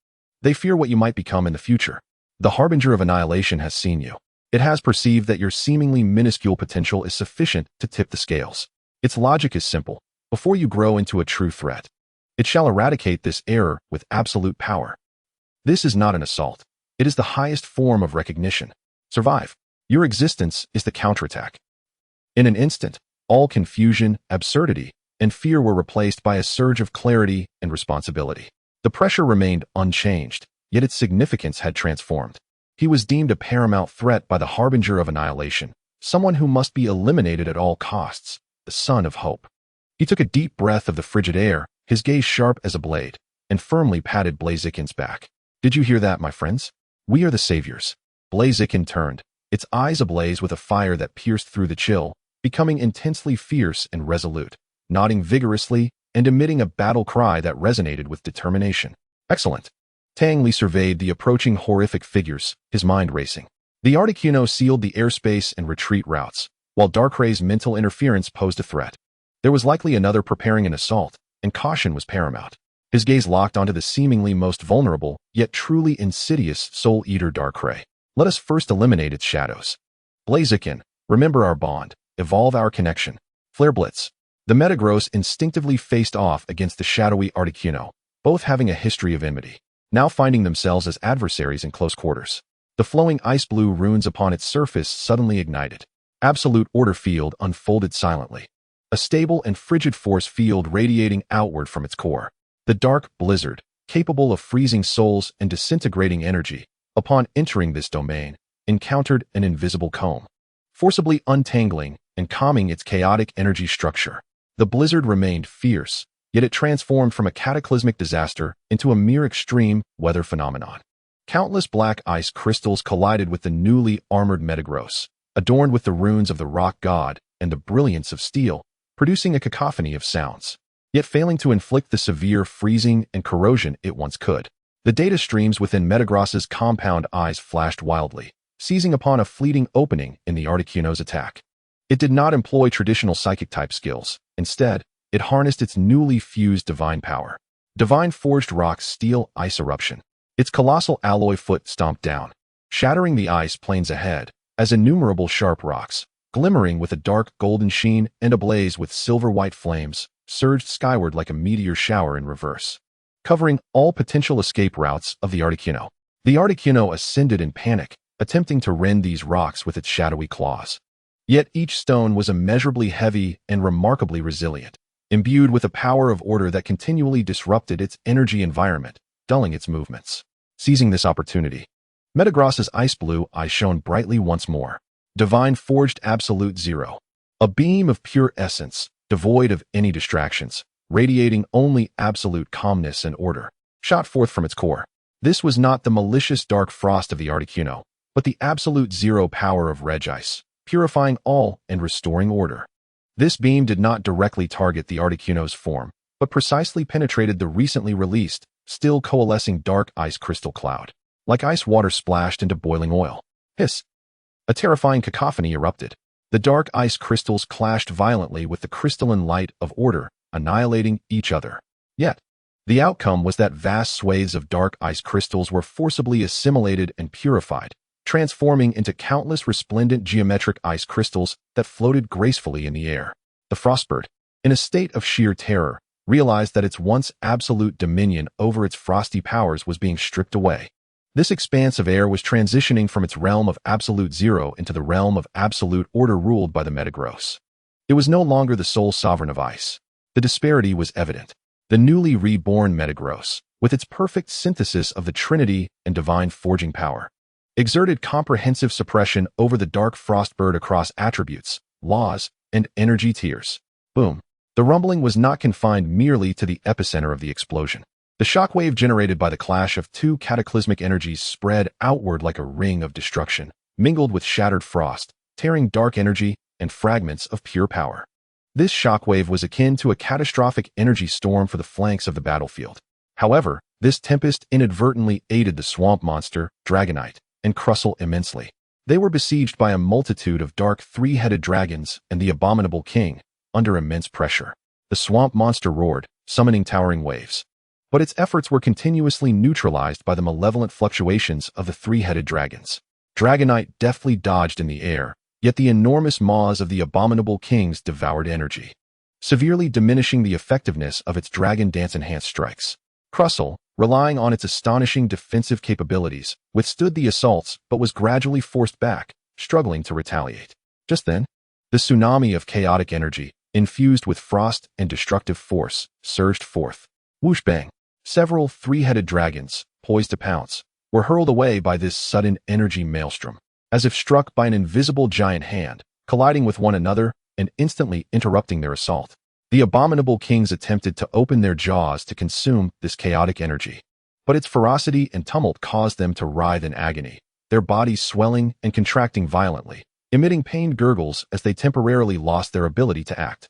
They fear what you might become in the future. The harbinger of annihilation has seen you. It has perceived that your seemingly minuscule potential is sufficient to tip the scales. Its logic is simple. Before you grow into a true threat, it shall eradicate this error with absolute power. This is not an assault. It is the highest form of recognition. Survive. Your existence is the counterattack. In an instant, all confusion, absurdity, and fear were replaced by a surge of clarity and responsibility. The pressure remained unchanged, yet its significance had transformed. He was deemed a paramount threat by the harbinger of annihilation, someone who must be eliminated at all costs, the son of hope. He took a deep breath of the frigid air, his gaze sharp as a blade, and firmly patted Blaziken's back. Did you hear that, my friends? We are the saviors. Blaziken turned, its eyes ablaze with a fire that pierced through the chill, becoming intensely fierce and resolute, nodding vigorously and emitting a battle cry that resonated with determination. Excellent. Tang Li surveyed the approaching horrific figures, his mind racing. The Articuno sealed the airspace and retreat routes, while Darkrai's mental interference posed a threat. There was likely another preparing an assault, and caution was paramount. His gaze locked onto the seemingly most vulnerable, yet truly insidious Soul-Eater Darkrai. Let us first eliminate its shadows. Blaziken, remember our bond. Evolve our connection. Flare Blitz. The Metagross instinctively faced off against the shadowy Articuno, both having a history of enmity, now finding themselves as adversaries in close quarters. The flowing ice blue runes upon its surface suddenly ignited. Absolute Order Field unfolded silently. A stable and frigid force field radiating outward from its core. The dark blizzard, capable of freezing souls and disintegrating energy, upon entering this domain, encountered an invisible comb, forcibly untangling and calming its chaotic energy structure. The blizzard remained fierce, yet it transformed from a cataclysmic disaster into a mere extreme weather phenomenon. Countless black ice crystals collided with the newly armored Metagross, adorned with the runes of the rock god and the brilliance of steel, producing a cacophony of sounds, yet failing to inflict the severe freezing and corrosion it once could. The data streams within Metagross's compound eyes flashed wildly, seizing upon a fleeting opening in the Articuno's attack. It did not employ traditional psychic-type skills. Instead, it harnessed its newly fused divine power. Divine forged rock's steel ice eruption. Its colossal alloy foot stomped down, shattering the ice plains ahead, as innumerable sharp rocks, glimmering with a dark golden sheen and ablaze with silver-white flames, surged skyward like a meteor shower in reverse, covering all potential escape routes of the Articuno. The Articuno ascended in panic, attempting to rend these rocks with its shadowy claws. Yet each stone was immeasurably heavy and remarkably resilient, imbued with a power of order that continually disrupted its energy environment, dulling its movements. Seizing this opportunity, Metagross's ice blue eyes shone brightly once more. Divine forged absolute zero. A beam of pure essence, devoid of any distractions, radiating only absolute calmness and order, shot forth from its core. This was not the malicious dark frost of the Articuno, but the absolute zero power of Regice, purifying all and restoring order. This beam did not directly target the Articuno's form, but precisely penetrated the recently released, still coalescing dark ice crystal cloud, like ice water splashed into boiling oil. Hiss! A terrifying cacophony erupted. The dark ice crystals clashed violently with the crystalline light of order, annihilating each other. Yet, the outcome was that vast swathes of dark ice crystals were forcibly assimilated and purified, transforming into countless resplendent geometric ice crystals that floated gracefully in the air. The Frostbird, in a state of sheer terror, realized that its once absolute dominion over its frosty powers was being stripped away. This expanse of air was transitioning from its realm of absolute zero into the realm of absolute order ruled by the Metagross. It was no longer the sole sovereign of ice. The disparity was evident. The newly reborn Metagross, with its perfect synthesis of the Trinity and divine forging power, exerted comprehensive suppression over the dark Frostbird across attributes, laws, and energy tiers. Boom. The rumbling was not confined merely to the epicenter of the explosion. The shockwave generated by the clash of two cataclysmic energies spread outward like a ring of destruction, mingled with shattered frost, tearing dark energy and fragments of pure power. This shockwave was akin to a catastrophic energy storm for the flanks of the battlefield. However, this tempest inadvertently aided the swamp monster, Dragonite, and Crustle immensely. They were besieged by a multitude of dark three-headed dragons and the abominable king, under immense pressure. The swamp monster roared, summoning towering waves. But its efforts were continuously neutralized by the malevolent fluctuations of the three-headed dragons. Dragonite deftly dodged in the air, yet the enormous maws of the abominable kings devoured energy, severely diminishing the effectiveness of its dragon dance-enhanced strikes. Crustle, relying on its astonishing defensive capabilities, withstood the assaults but was gradually forced back, struggling to retaliate. Just then, the tsunami of chaotic energy, infused with frost and destructive force, surged forth. Whoosh bang! Several three-headed dragons, poised to pounce, were hurled away by this sudden energy maelstrom, as if struck by an invisible giant hand, colliding with one another and instantly interrupting their assault. The abominable kings attempted to open their jaws to consume this chaotic energy, but its ferocity and tumult caused them to writhe in agony, their bodies swelling and contracting violently, emitting pained gurgles as they temporarily lost their ability to act.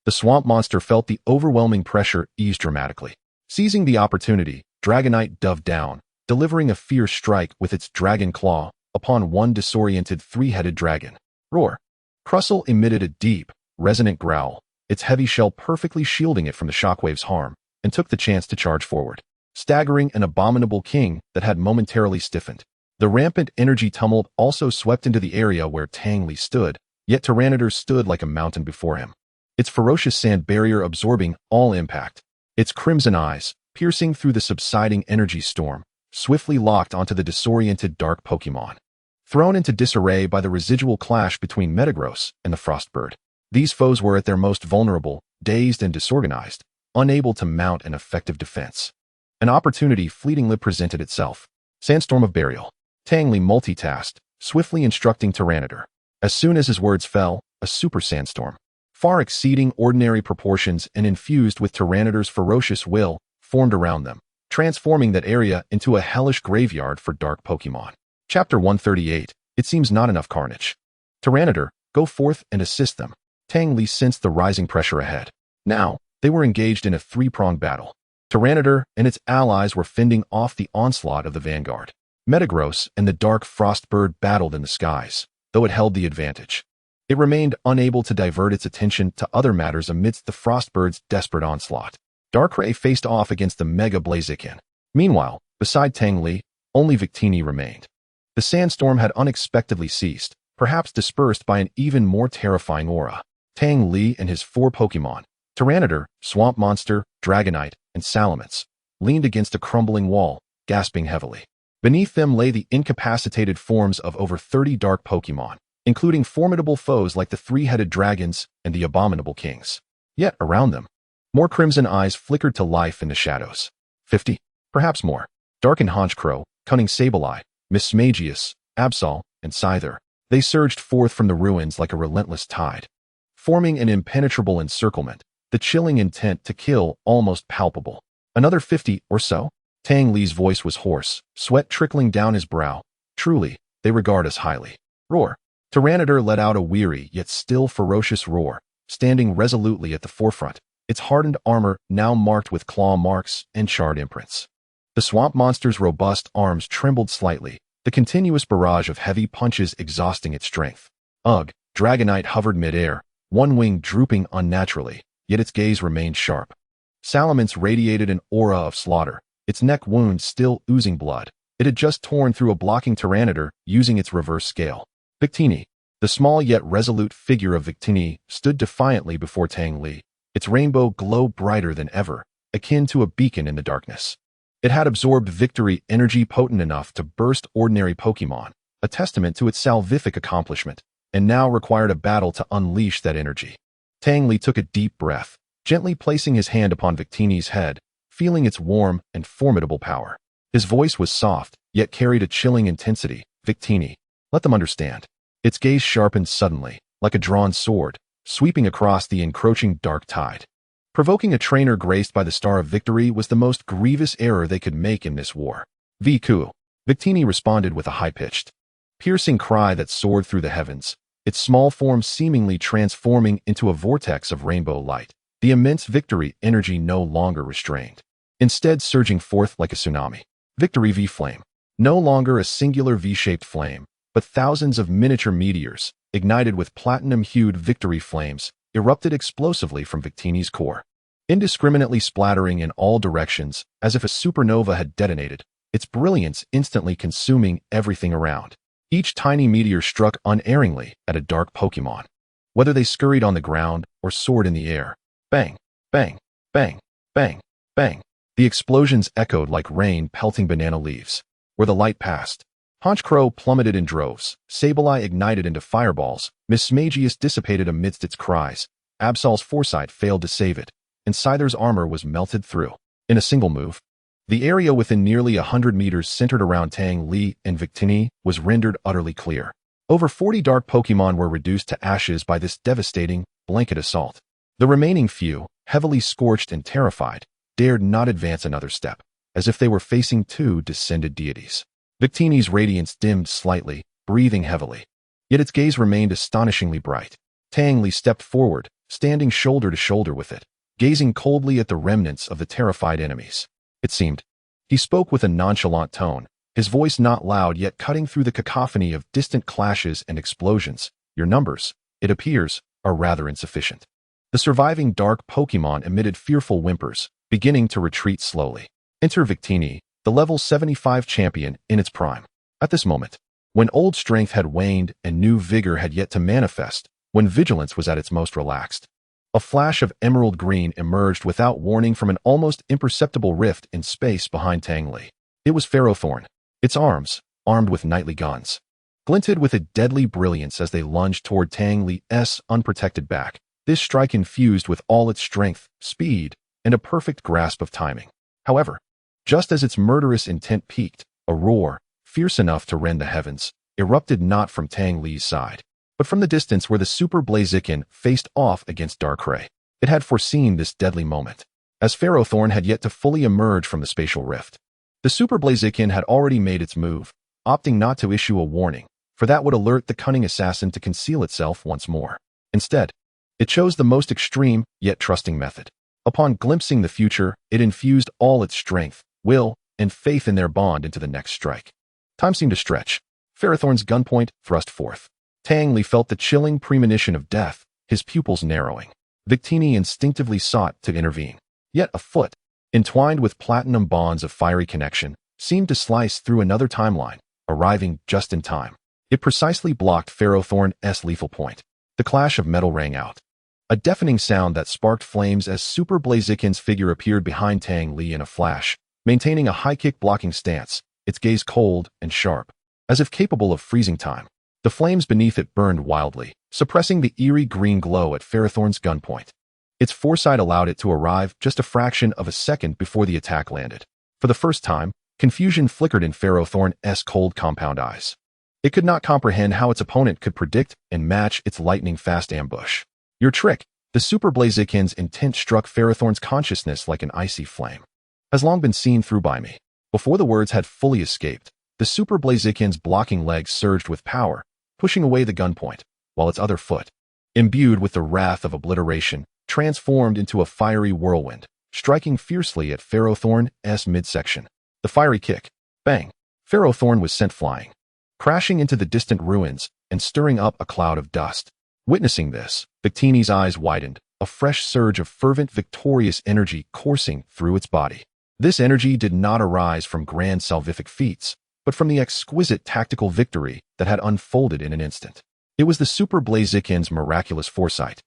The swamp monster felt the overwhelming pressure ease dramatically. Seizing the opportunity, Dragonite dove down, delivering a fierce strike with its dragon claw upon one disoriented three-headed dragon. Roar! Crustle emitted a deep, resonant growl, its heavy shell perfectly shielding it from the shockwave's harm, and took the chance to charge forward, staggering an abominable king that had momentarily stiffened. The rampant energy tumult also swept into the area where Tang Li stood, yet Tyranitar stood like a mountain before him, its ferocious sand barrier absorbing all impact. Its crimson eyes, piercing through the subsiding energy storm, swiftly locked onto the disoriented dark Pokémon. Thrown into disarray by the residual clash between Metagross and the Frostbird, these foes were at their most vulnerable, dazed and disorganized, unable to mount an effective defense. An opportunity fleetingly presented itself. Sandstorm of Burial. Tang Li multitasked, swiftly instructing Tyranitar. As soon as his words fell, a super sandstorm, far exceeding ordinary proportions and infused with Tyranitar's ferocious will, formed around them, transforming that area into a hellish graveyard for dark Pokémon. Chapter 138. It seems not enough carnage. Tyranitar, go forth and assist them. Tang Li sensed the rising pressure ahead. Now, they were engaged in a three-pronged battle. Tyranitar and its allies were fending off the onslaught of the vanguard. Metagross and the dark frostbird battled in the skies, though it held the advantage. It remained unable to divert its attention to other matters amidst the frostbird's desperate onslaught. Darkrai faced off against the Mega Blaziken. Meanwhile, beside Tang Li, only Victini remained. The sandstorm had unexpectedly ceased, perhaps dispersed by an even more terrifying aura. Tang Li and his 4 Pokémon, Tyranitar, Swamp Monster, Dragonite, and Salamence, leaned against a crumbling wall, gasping heavily. Beneath them lay the incapacitated forms of over 30 dark Pokémon, including formidable foes like the 3-headed dragons and the abominable kings. Yet, around them, more crimson eyes flickered to life in the shadows. 50, perhaps more. Darkened Honchkrow, Cunning Sableye, Mismagius, Absol, and Scyther. They surged forth from the ruins like a relentless tide, forming an impenetrable encirclement, the chilling intent to kill almost palpable. Another 50 or so? Tang Li's voice was hoarse, sweat trickling down his brow. Truly, they regard us highly. Roar. Tyranitar let out a weary yet still ferocious roar, standing resolutely at the forefront, its hardened armor now marked with claw marks and charred imprints. The swamp monster's robust arms trembled slightly, the continuous barrage of heavy punches exhausting its strength. Ugh, Dragonite hovered midair, one wing drooping unnaturally, yet its gaze remained sharp. Salamence radiated an aura of slaughter, its neck wound still oozing blood. It had just torn through a blocking Tyranitar using its reverse scale. Victini, the small yet resolute figure of Victini, stood defiantly before Tang Li, its rainbow glow brighter than ever, akin to a beacon in the darkness. It had absorbed victory energy potent enough to burst ordinary Pokémon, a testament to its salvific accomplishment, and now required a battle to unleash that energy. Tang Li took a deep breath, gently placing his hand upon Victini's head, feeling its warm and formidable power. His voice was soft, yet carried a chilling intensity. Victini, let them understand. Its gaze sharpened suddenly, like a drawn sword, sweeping across the encroaching dark tide. Provoking a trainer graced by the Star of Victory was the most grievous error they could make in this war. Viku. Victini responded with a high-pitched, piercing cry that soared through the heavens, its small form seemingly transforming into a vortex of rainbow light, the immense victory energy no longer restrained, instead surging forth like a tsunami. Victory V-Flame. No longer a singular V-shaped flame, but thousands of miniature meteors, ignited with platinum-hued victory flames, erupted explosively from Victini's core, indiscriminately splattering in all directions as if a supernova had detonated, its brilliance instantly consuming everything around. Each tiny meteor struck unerringly at a dark Pokémon, whether they scurried on the ground or soared in the air. Bang, bang, bang, bang, bang. The explosions echoed like rain pelting banana leaves. Where the light passed, Honchkrow plummeted in droves, Sableye ignited into fireballs, Mismagius dissipated amidst its cries, Absol's foresight failed to save it, and Scyther's armor was melted through. In a single move, the area within nearly 100 meters centered around Tang Li and Victini was rendered utterly clear. Over 40 dark Pokémon were reduced to ashes by this devastating, blanket assault. The remaining few, heavily scorched and terrified, dared not advance another step, as if they were facing 2 descended deities. Victini's radiance dimmed slightly, breathing heavily. Yet its gaze remained astonishingly bright. Tang Li stepped forward, standing shoulder to shoulder with it, gazing coldly at the remnants of the terrified enemies. It seemed. He spoke with a nonchalant tone, his voice not loud yet cutting through the cacophony of distant clashes and explosions. Your numbers, it appears, are rather insufficient. The surviving dark Pokémon emitted fearful whimpers, beginning to retreat slowly. Enter Victini, the level 75 champion in its prime. At this moment, when old strength had waned and new vigor had yet to manifest, when vigilance was at its most relaxed, a flash of emerald green emerged without warning from an almost imperceptible rift in space behind Tang Li. It was Ferrothorn. Its arms, armed with knightly guns, glinted with a deadly brilliance as they lunged toward Tang Li's unprotected back. This strike infused with all its strength, speed, and a perfect grasp of timing. However, Just as its murderous intent peaked, a roar, fierce enough to rend the heavens, erupted not from Tang Li's side, but from the distance where the Super Blaziken faced off against Darkrai. It had foreseen this deadly moment, as Ferrothorn had yet to fully emerge from the spatial rift. The Super Blaziken had already made its move, opting not to issue a warning, for that would alert the cunning assassin to conceal itself once more. Instead, it chose the most extreme yet trusting method. Upon glimpsing the future, it infused all its strength, will, and faith in their bond into the next strike. Time seemed to stretch. Ferrothorn's gunpoint thrust forth. Tang Li felt the chilling premonition of death, his pupils narrowing. Victini instinctively sought to intervene. Yet a foot, entwined with platinum bonds of fiery connection, seemed to slice through another timeline, arriving just in time. It precisely blocked Ferrothorn's lethal point. The clash of metal rang out. A deafening sound that sparked flames as Super Blaziken's figure appeared behind Tang Li in a flash, maintaining a high-kick blocking stance, its gaze cold and sharp, as if capable of freezing time. The flames beneath it burned wildly, suppressing the eerie green glow at Ferrothorn's gunpoint. Its foresight allowed it to arrive just a fraction of a second before the attack landed. For the first time, confusion flickered in Ferrothorn's cold compound eyes. It could not comprehend how its opponent could predict and match its lightning-fast ambush. Your trick, the Super Blaziken's intent struck Ferrothorn's consciousness like an icy flame. Has long been seen through by me. Before the words had fully escaped, the Super Blaziken's blocking legs surged with power, pushing away the gunpoint, while its other foot, imbued with the wrath of obliteration, transformed into a fiery whirlwind, striking fiercely at Ferrothorn's midsection. The fiery kick. Bang! Ferrothorn was sent flying, crashing into the distant ruins and stirring up a cloud of dust. Witnessing this, Victini's eyes widened, a fresh surge of fervent, victorious energy coursing through its body. This energy did not arise from grand salvific feats, but from the exquisite tactical victory that had unfolded in an instant. It was the Super Blaziken's miraculous foresight.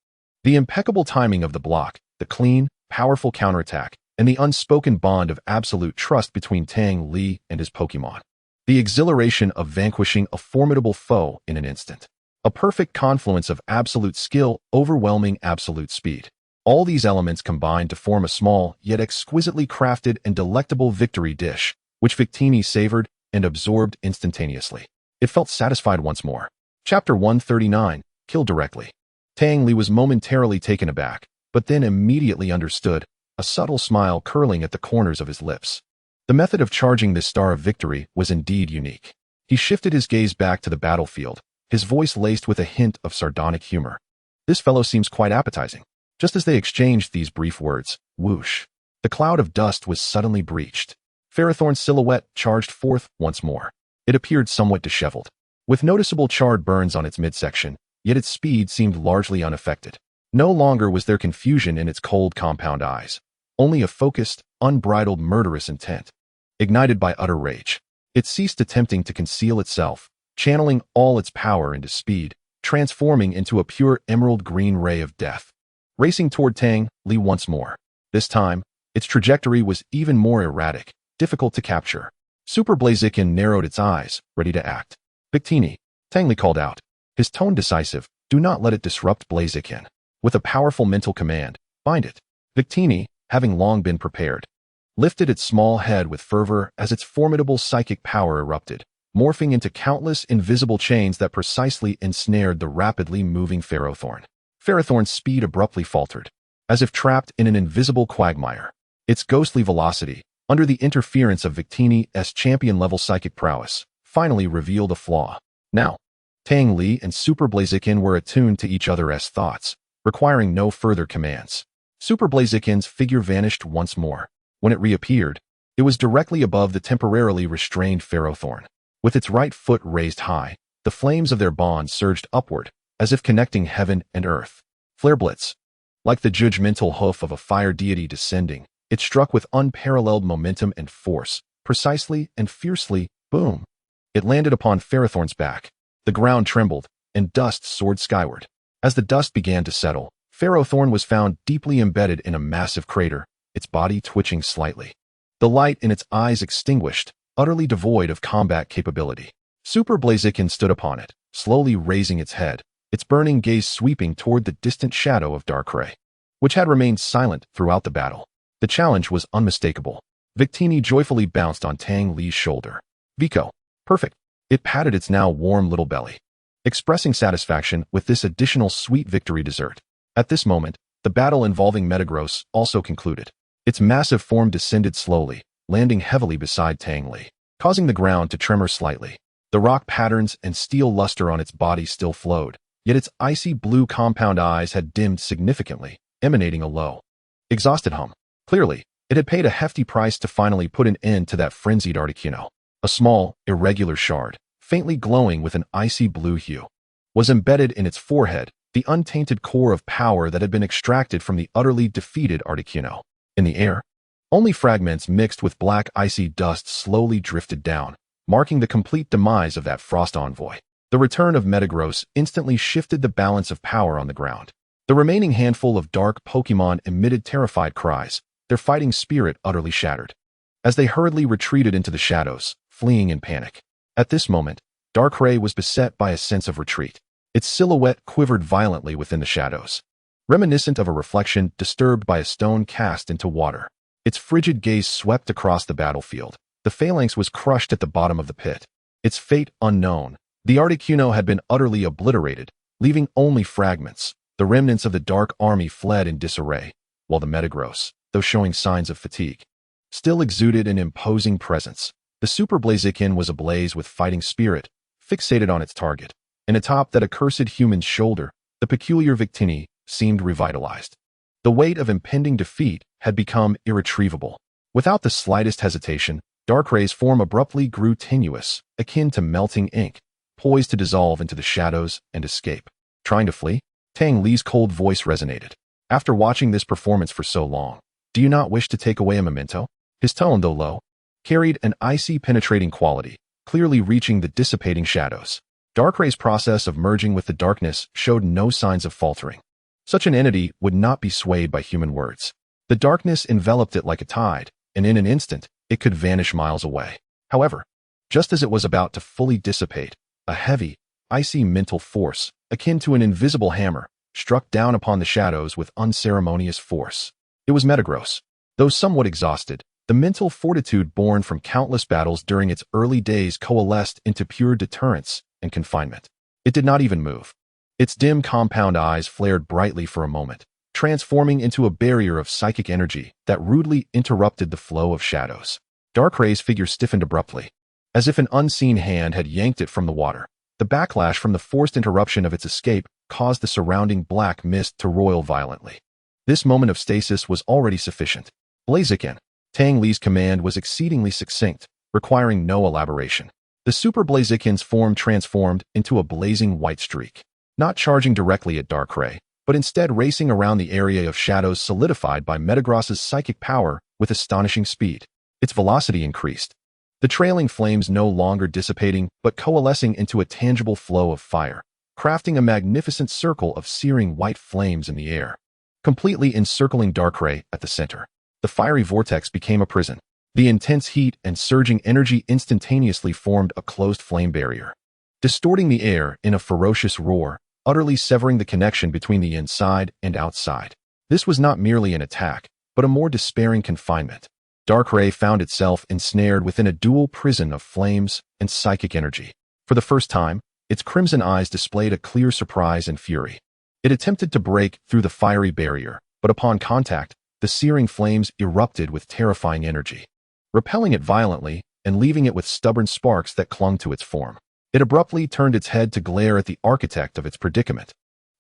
The impeccable timing of the block, the clean, powerful counterattack, and the unspoken bond of absolute trust between Tang Li and his Pokémon. The exhilaration of vanquishing a formidable foe in an instant. A perfect confluence of absolute skill overwhelming absolute speed. All these elements combined to form a small, yet exquisitely crafted and delectable victory dish, which Victini savored and absorbed instantaneously. It felt satisfied once more. Chapter 139, Kill Directly. Tang Li was momentarily taken aback, but then immediately understood, a subtle smile curling at the corners of his lips. The method of charging this star of victory was indeed unique. He shifted his gaze back to the battlefield, his voice laced with a hint of sardonic humor. This fellow seems quite appetizing. Just as they exchanged these brief words, whoosh, the cloud of dust was suddenly breached. Ferrothorn's silhouette charged forth once more. It appeared somewhat disheveled, with noticeable charred burns on its midsection, yet its speed seemed largely unaffected. No longer was there confusion in its cold compound eyes, only a focused, unbridled murderous intent. Ignited by utter rage, it ceased attempting to conceal itself, channeling all its power into speed, transforming into a pure emerald green ray of death. Racing toward Tang Li once more. This time, its trajectory was even more erratic, difficult to capture. Super Blaziken narrowed its eyes, ready to act. Victini, Tang Li called out, his tone decisive. Do not let it disrupt Blaziken. With a powerful mental command, bind it. Victini, having long been prepared, lifted its small head with fervor as its formidable psychic power erupted, morphing into countless invisible chains that precisely ensnared the rapidly moving Ferrothorn. Ferrothorn's speed abruptly faltered, as if trapped in an invisible quagmire. Its ghostly velocity, under the interference of Victini's champion-level psychic prowess, finally revealed a flaw. Now, Tang Li and Super Blaziken were attuned to each other's thoughts, requiring no further commands. Super Blaziken's figure vanished once more. When it reappeared, it was directly above the temporarily restrained Ferrothorn. With its right foot raised high, the flames of their bond surged upward, as if connecting heaven and earth. Flare blitz. Like the judgmental hoof of a fire deity descending, it struck with unparalleled momentum and force, precisely and fiercely, boom. It landed upon Ferrothorn's back. The ground trembled, and dust soared skyward. As the dust began to settle, Ferrothorn was found deeply embedded in a massive crater, its body twitching slightly. The light in its eyes extinguished, utterly devoid of combat capability. Super Blaziken stood upon it, slowly raising its head, its burning gaze sweeping toward the distant shadow of Darkrai, which had remained silent throughout the battle. The challenge was unmistakable. Victini joyfully bounced on Tang Li's shoulder. Vico. Perfect. It patted its now warm little belly, expressing satisfaction with this additional sweet victory dessert. At this moment, the battle involving Metagross also concluded. Its massive form descended slowly, landing heavily beside Tang Li, causing the ground to tremor slightly. The rock patterns and steel luster on its body still flowed, yet its icy blue compound eyes had dimmed significantly, emanating a low, exhausted hum. Clearly, it had paid a hefty price to finally put an end to that frenzied Articuno. A small, irregular shard, faintly glowing with an icy blue hue, was embedded in its forehead, the untainted core of power that had been extracted from the utterly defeated Articuno. In the air, only fragments mixed with black icy dust slowly drifted down, marking the complete demise of that frost envoy. The return of Metagross instantly shifted the balance of power on the ground. The remaining handful of dark Pokémon emitted terrified cries, their fighting spirit utterly shattered, as they hurriedly retreated into the shadows, fleeing in panic. At this moment, Darkrai was beset by a sense of retreat. Its silhouette quivered violently within the shadows, reminiscent of a reflection disturbed by a stone cast into water. Its frigid gaze swept across the battlefield. The phalanx was crushed at the bottom of the pit. Its fate unknown, the Articuno had been utterly obliterated, leaving only fragments. The remnants of the Dark Army fled in disarray, while the Metagross, though showing signs of fatigue, still exuded an imposing presence. The Super Blaziken was ablaze with fighting spirit, fixated on its target, and atop that accursed human's shoulder, the peculiar Victini seemed revitalized. The weight of impending defeat had become irretrievable. Without the slightest hesitation, Darkray's form abruptly grew tenuous, akin to melting ink, poised to dissolve into the shadows and escape. Trying to flee? Tang Li's cold voice resonated. After watching this performance for so long, do you not wish to take away a memento? His tone, though low, carried an icy penetrating quality, clearly reaching the dissipating shadows. Darkray's process of merging with the darkness showed no signs of faltering. Such an entity would not be swayed by human words. The darkness enveloped it like a tide, and in an instant, it could vanish miles away. However, just as it was about to fully dissipate, a heavy, icy mental force, akin to an invisible hammer, struck down upon the shadows with unceremonious force. It was Metagross. Though somewhat exhausted, the mental fortitude born from countless battles during its early days coalesced into pure deterrence and confinement. It did not even move. Its dim compound eyes flared brightly for a moment, transforming into a barrier of psychic energy that rudely interrupted the flow of shadows. Darkray's figure stiffened abruptly, as if an unseen hand had yanked it from the water. The backlash from the forced interruption of its escape caused the surrounding black mist to roil violently. This moment of stasis was already sufficient. Blaziken. Tang Li's command was exceedingly succinct, requiring no elaboration. The Super Blaziken's form transformed into a blazing white streak, not charging directly at Darkrai, but instead racing around the area of shadows solidified by Metagross's psychic power with astonishing speed. Its velocity increased, the trailing flames no longer dissipating but coalescing into a tangible flow of fire, crafting a magnificent circle of searing white flames in the air, completely encircling Darkrai at the center. The fiery vortex became a prison. The intense heat and surging energy instantaneously formed a closed flame barrier, distorting the air in a ferocious roar, utterly severing the connection between the inside and outside. This was not merely an attack, but a more despairing confinement. Darkrai found itself ensnared within a dual prison of flames and psychic energy. For the first time, its crimson eyes displayed a clear surprise and fury. It attempted to break through the fiery barrier, but upon contact, the searing flames erupted with terrifying energy, repelling it violently and leaving it with stubborn sparks that clung to its form. It abruptly turned its head to glare at the architect of its predicament.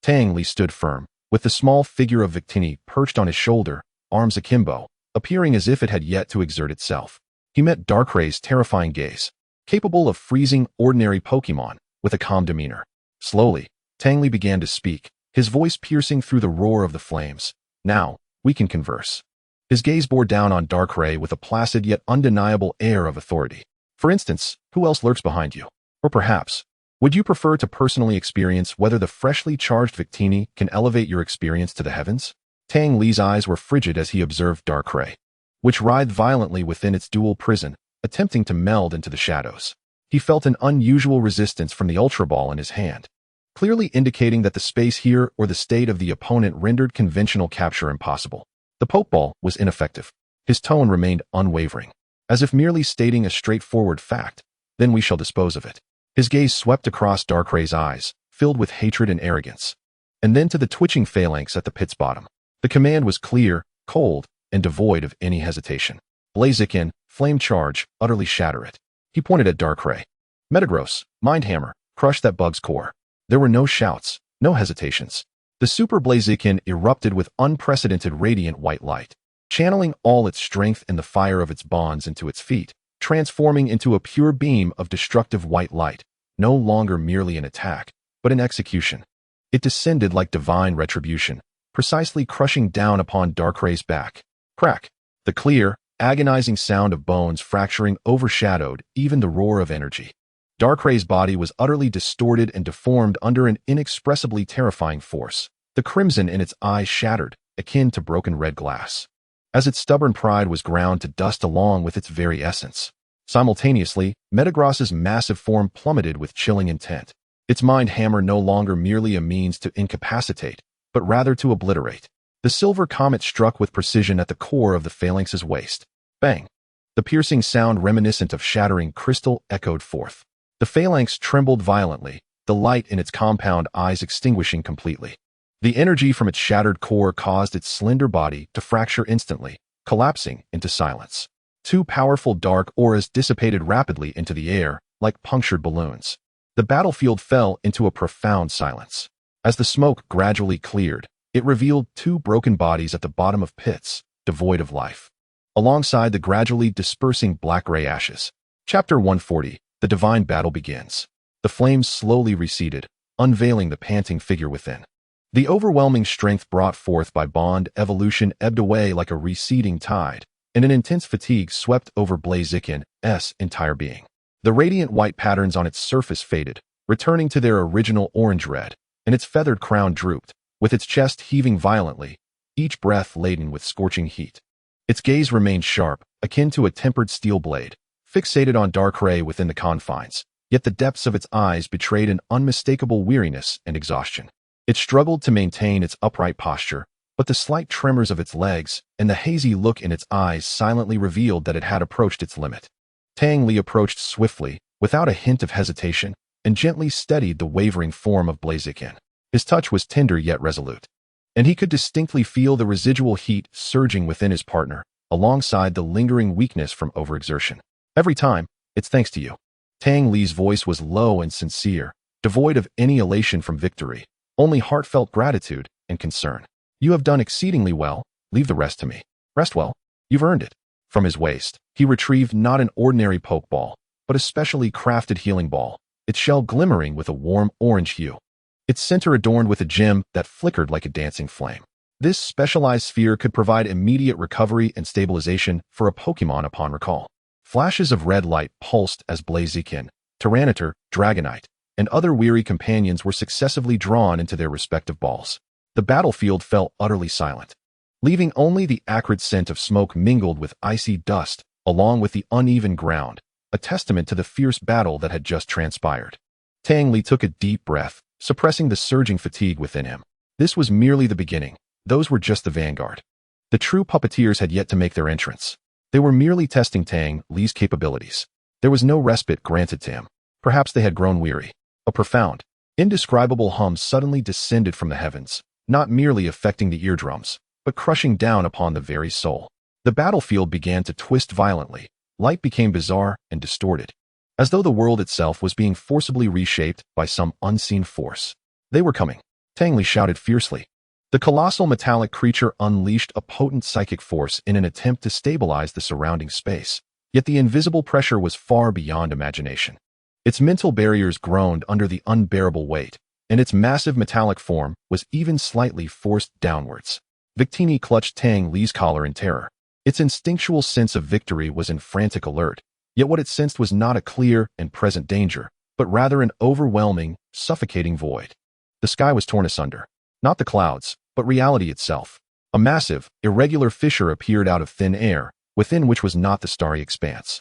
Tang Li stood firm, with the small figure of Victini perched on his shoulder, arms akimbo, appearing as if it had yet to exert itself. He met Darkray's terrifying gaze, capable of freezing ordinary Pokémon, with a calm demeanor. Slowly, Tang Li began to speak, his voice piercing through the roar of the flames. Now, we can converse. His gaze bore down on Darkrai with a placid yet undeniable air of authority. For instance, who else lurks behind you? Or perhaps, would you prefer to personally experience whether the freshly charged Victini can elevate your experience to the heavens? Tang Li's eyes were frigid as he observed Darkrai, which writhed violently within its dual prison, attempting to meld into the shadows. He felt an unusual resistance from the Ultra Ball in his hand, clearly indicating that the space here or the state of the opponent rendered conventional capture impossible. The Pokeball was ineffective. His tone remained unwavering, as if merely stating a straightforward fact. Then we shall dispose of it. His gaze swept across Darkray's eyes, filled with hatred and arrogance, and then to the twitching phalanx at the pit's bottom. The command was clear, cold, and devoid of any hesitation. Blaziken, flame charge, utterly shatter it. He pointed at Darkray. Metagross, mind hammer, crush that bug's core. There were no shouts, no hesitations. The Super Blaziken erupted with unprecedented radiant white light, channeling all its strength and the fire of its bonds into its feet, transforming into a pure beam of destructive white light, no longer merely an attack, but an execution. It descended like divine retribution, precisely crushing down upon Darkray's back. Crack! The clear, agonizing sound of bones fracturing overshadowed even the roar of energy. Darkray's body was utterly distorted and deformed under an inexpressibly terrifying force. The crimson in its eyes shattered, akin to broken red glass, as its stubborn pride was ground to dust along with its very essence. Simultaneously, Metagross's massive form plummeted with chilling intent. Its mind hammer no longer merely a means to incapacitate, but rather to obliterate. The silver comet struck with precision at the core of the phalanx's waist. Bang! The piercing sound reminiscent of shattering crystal echoed forth. The phalanx trembled violently, the light in its compound eyes extinguishing completely. The energy from its shattered core caused its slender body to fracture instantly, collapsing into silence. Two powerful dark auras dissipated rapidly into the air, like punctured balloons. The battlefield fell into a profound silence. As the smoke gradually cleared, it revealed two broken bodies at the bottom of pits, devoid of life, alongside the gradually dispersing black-gray ashes. Chapter 140. The divine battle begins. The flames slowly receded, unveiling the panting figure within. The overwhelming strength brought forth by bond evolution ebbed away like a receding tide, and an intense fatigue swept over Blaziken's entire being. The radiant white patterns on its surface faded, returning to their original orange-red, and its feathered crown drooped, with its chest heaving violently, each breath laden with scorching heat. Its gaze remained sharp, akin to a tempered steel blade, fixated on Darkray within the confines, yet the depths of its eyes betrayed an unmistakable weariness and exhaustion. It struggled to maintain its upright posture, but the slight tremors of its legs and the hazy look in its eyes silently revealed that it had approached its limit. Tang Li approached swiftly, without a hint of hesitation, and gently steadied the wavering form of Blaziken. His touch was tender yet resolute, and he could distinctly feel the residual heat surging within his partner, alongside the lingering weakness from overexertion. Every time, it's thanks to you. Tang Li's voice was low and sincere, devoid of any elation from victory, only heartfelt gratitude and concern. You have done exceedingly well, leave the rest to me. Rest well, you've earned it. From his waist, he retrieved not an ordinary pokeball, but a specially crafted healing ball, its shell glimmering with a warm orange hue. Its center adorned with a gem that flickered like a dancing flame. This specialized sphere could provide immediate recovery and stabilization for a Pokémon upon recall. Flashes of red light pulsed as Blaziken, Tyranitar, Dragonite, and other weary companions were successively drawn into their respective balls. The battlefield fell utterly silent, leaving only the acrid scent of smoke mingled with icy dust, along with the uneven ground, a testament to the fierce battle that had just transpired. Tang Li took a deep breath, suppressing the surging fatigue within him. This was merely the beginning. Those were just the vanguard. The true puppeteers had yet to make their entrance. They were merely testing Tang Li's capabilities. There was no respite granted to him. Perhaps they had grown weary. A profound, indescribable hum suddenly descended from the heavens, not merely affecting the eardrums, but crushing down upon the very soul. The battlefield began to twist violently. Light became bizarre and distorted, as though the world itself was being forcibly reshaped by some unseen force. They were coming. Tang Li shouted fiercely. The colossal metallic creature unleashed a potent psychic force in an attempt to stabilize the surrounding space, yet the invisible pressure was far beyond imagination. Its mental barriers groaned under the unbearable weight, and its massive metallic form was even slightly forced downwards. Victini clutched Tang Li's collar in terror. Its instinctual sense of victory was in frantic alert, yet what it sensed was not a clear and present danger, but rather an overwhelming, suffocating void. The sky was torn asunder. Not the clouds, but reality itself. A massive, irregular fissure appeared out of thin air, within which was not the starry expanse,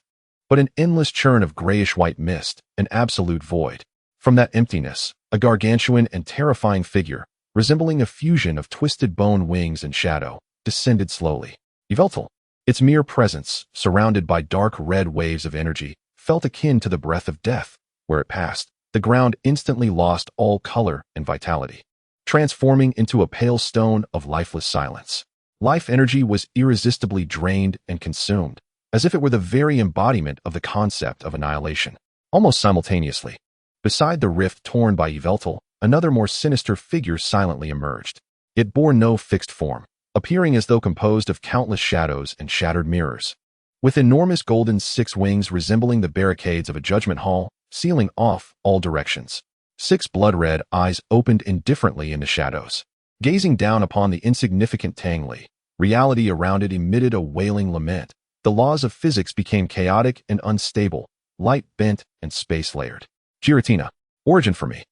but an endless churn of grayish-white mist, an absolute void. From that emptiness, a gargantuan and terrifying figure, resembling a fusion of twisted bone wings and shadow, descended slowly. Yveltal. Its mere presence, surrounded by dark red waves of energy, felt akin to the breath of death. Where it passed, the ground instantly lost all color and vitality, transforming into a pale stone of lifeless silence. Life energy was irresistibly drained and consumed, as if it were the very embodiment of the concept of annihilation. Almost simultaneously, beside the rift torn by Yveltal, another more sinister figure silently emerged. It bore no fixed form, appearing as though composed of countless shadows and shattered mirrors. With enormous golden six wings resembling the barricades of a judgment hall, sealing off all directions. 6 blood-red eyes opened indifferently in the shadows. Gazing down upon the insignificant Tang Li, reality around it emitted a wailing lament. The laws of physics became chaotic and unstable, light bent and space layered. Giratina, origin for me.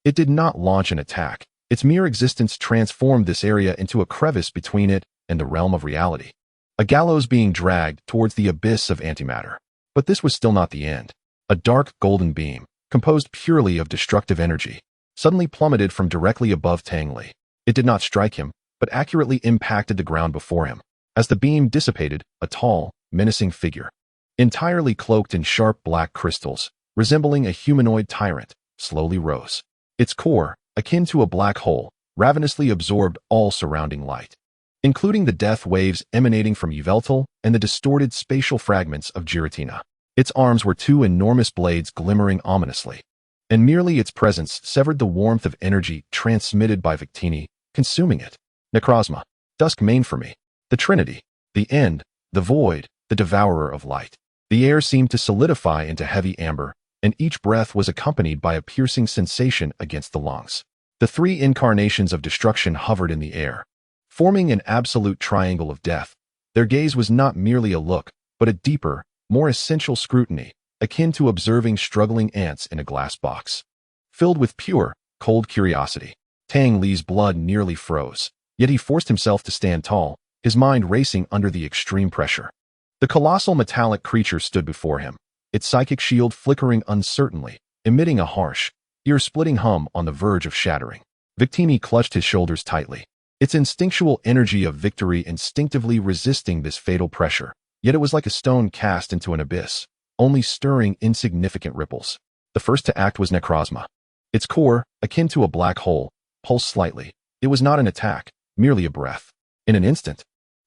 It did not launch an attack. Its mere existence transformed this area into a crevice between it and the realm of reality. A gallows being dragged towards the abyss of antimatter. But this was still not the end. A dark golden beam, composed purely of destructive energy, suddenly plummeted from directly above Tang Li. It did not strike him, but accurately impacted the ground before him. As the beam dissipated, a tall, menacing figure, entirely cloaked in sharp black crystals, resembling a humanoid tyrant, slowly rose. Its core, akin to a black hole, ravenously absorbed all surrounding light, including the death waves emanating from Yveltal and the distorted spatial fragments of Giratina. Its arms were 2 enormous blades glimmering ominously, and merely its presence severed the warmth of energy transmitted by Victini, consuming it. Necrozma, dusk main for me. The Trinity, the end, the void, the devourer of light. The air seemed to solidify into heavy amber, and each breath was accompanied by a piercing sensation against the lungs. The 3 incarnations of destruction hovered in the air, forming an absolute triangle of death. Their gaze was not merely a look, but a deeper, more essential scrutiny, akin to observing struggling ants in a glass box. Filled with pure, cold curiosity, Tang Li's blood nearly froze, yet he forced himself to stand tall, his mind racing under the extreme pressure. The colossal metallic creature stood before him, its psychic shield flickering uncertainly, emitting a harsh, ear-splitting hum on the verge of shattering. Victini clutched his shoulders tightly, its instinctual energy of victory instinctively resisting this fatal pressure. Yet it was like a stone cast into an abyss, only stirring insignificant ripples. The first to act was Necrozma. Its core, akin to a black hole, pulsed slightly. It was not an attack, merely a breath. In an instant,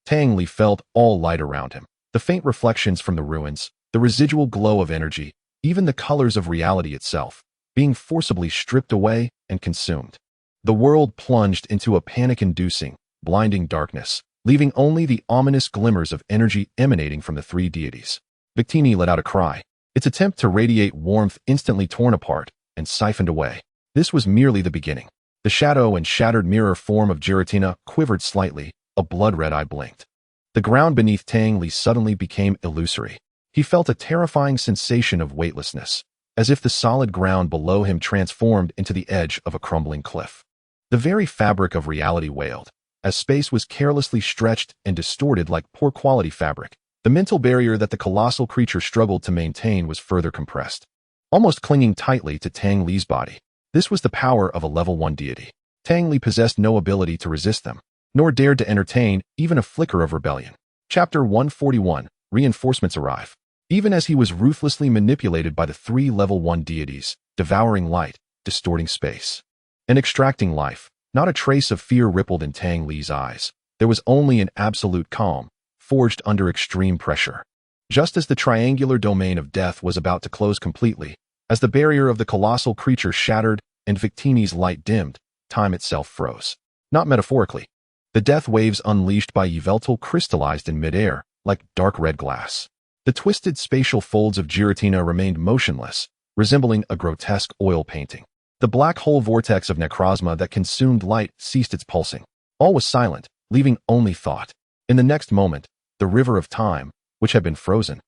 Tang Li felt all light around him. The faint reflections from the ruins, the residual glow of energy, even the colors of reality itself, being forcibly stripped away and consumed. The world plunged into a panic-inducing, blinding darkness, leaving only the ominous glimmers of energy emanating from the 3 deities. Victini let out a cry, its attempt to radiate warmth instantly torn apart and siphoned away. This was merely the beginning. The shadow and shattered mirror form of Giratina quivered slightly, a blood-red eye blinked. The ground beneath Tang Li suddenly became illusory. He felt a terrifying sensation of weightlessness, as if the solid ground below him transformed into the edge of a crumbling cliff. The very fabric of reality wailed, as space was carelessly stretched and distorted like poor-quality fabric. The mental barrier that the colossal creature struggled to maintain was further compressed, almost clinging tightly to Tang Li's body. This was the power of a level 1 deity. Tang Li possessed no ability to resist them, nor dared to entertain even a flicker of rebellion. Chapter 141, Reinforcements arrive. Even as he was ruthlessly manipulated by the 3 level 1 deities, devouring light, distorting space, and extracting life, not a trace of fear rippled in Tang Li's eyes. There was only an absolute calm, forged under extreme pressure. Just as the triangular domain of death was about to close completely, as the barrier of the colossal creature shattered and Victini's light dimmed, time itself froze. Not metaphorically. The death waves unleashed by Yveltal crystallized in midair, like dark red glass. The twisted spatial folds of Giratina remained motionless, resembling a grotesque oil painting. The black hole vortex of Necrozma that consumed light ceased its pulsing. All was silent, leaving only thought. In the next moment, the river of time, which had been frozen,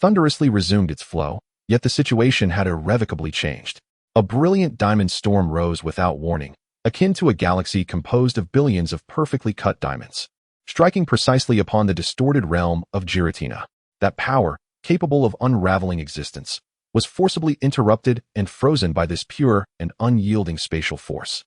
thunderously resumed its flow, yet the situation had irrevocably changed. A brilliant diamond storm rose without warning, akin to a galaxy composed of billions of perfectly cut diamonds, striking precisely upon the distorted realm of Giratina. That power, capable of unraveling existence, was forcibly interrupted and frozen by this pure and unyielding spatial force.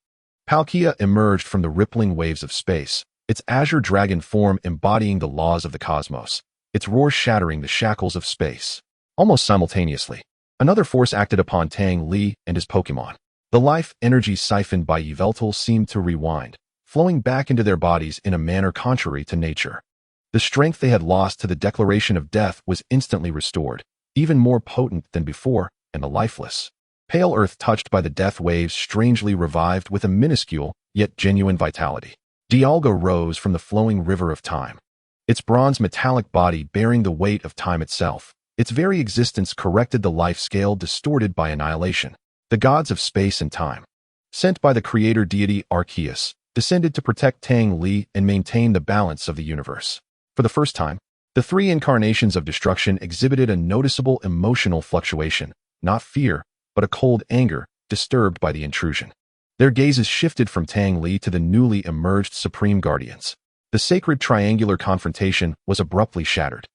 Palkia emerged from the rippling waves of space, its azure dragon form embodying the laws of the cosmos. its roar shattering the shackles of space. Almost simultaneously, another force acted upon Tang Li and his Pokémon. The life energy siphoned by Yveltal seemed to rewind, flowing back into their bodies in a manner contrary to nature. The strength they had lost to the declaration of death was instantly restored, even more potent than before, and the lifeless, pale earth touched by the death waves strangely revived with a minuscule, yet genuine vitality. Dialga rose from the flowing river of time, its bronze metallic body bearing the weight of time itself. Its very existence corrected the life scale distorted by annihilation. The gods of space and time, sent by the creator deity Arceus, descended to protect Tang Li and maintain the balance of the universe. For the first time, the three incarnations of destruction exhibited a noticeable emotional fluctuation, not fear, but a cold anger, disturbed by the intrusion. Their gazes shifted from Tang Li to the newly emerged Supreme Guardians. The sacred triangular confrontation was abruptly shattered,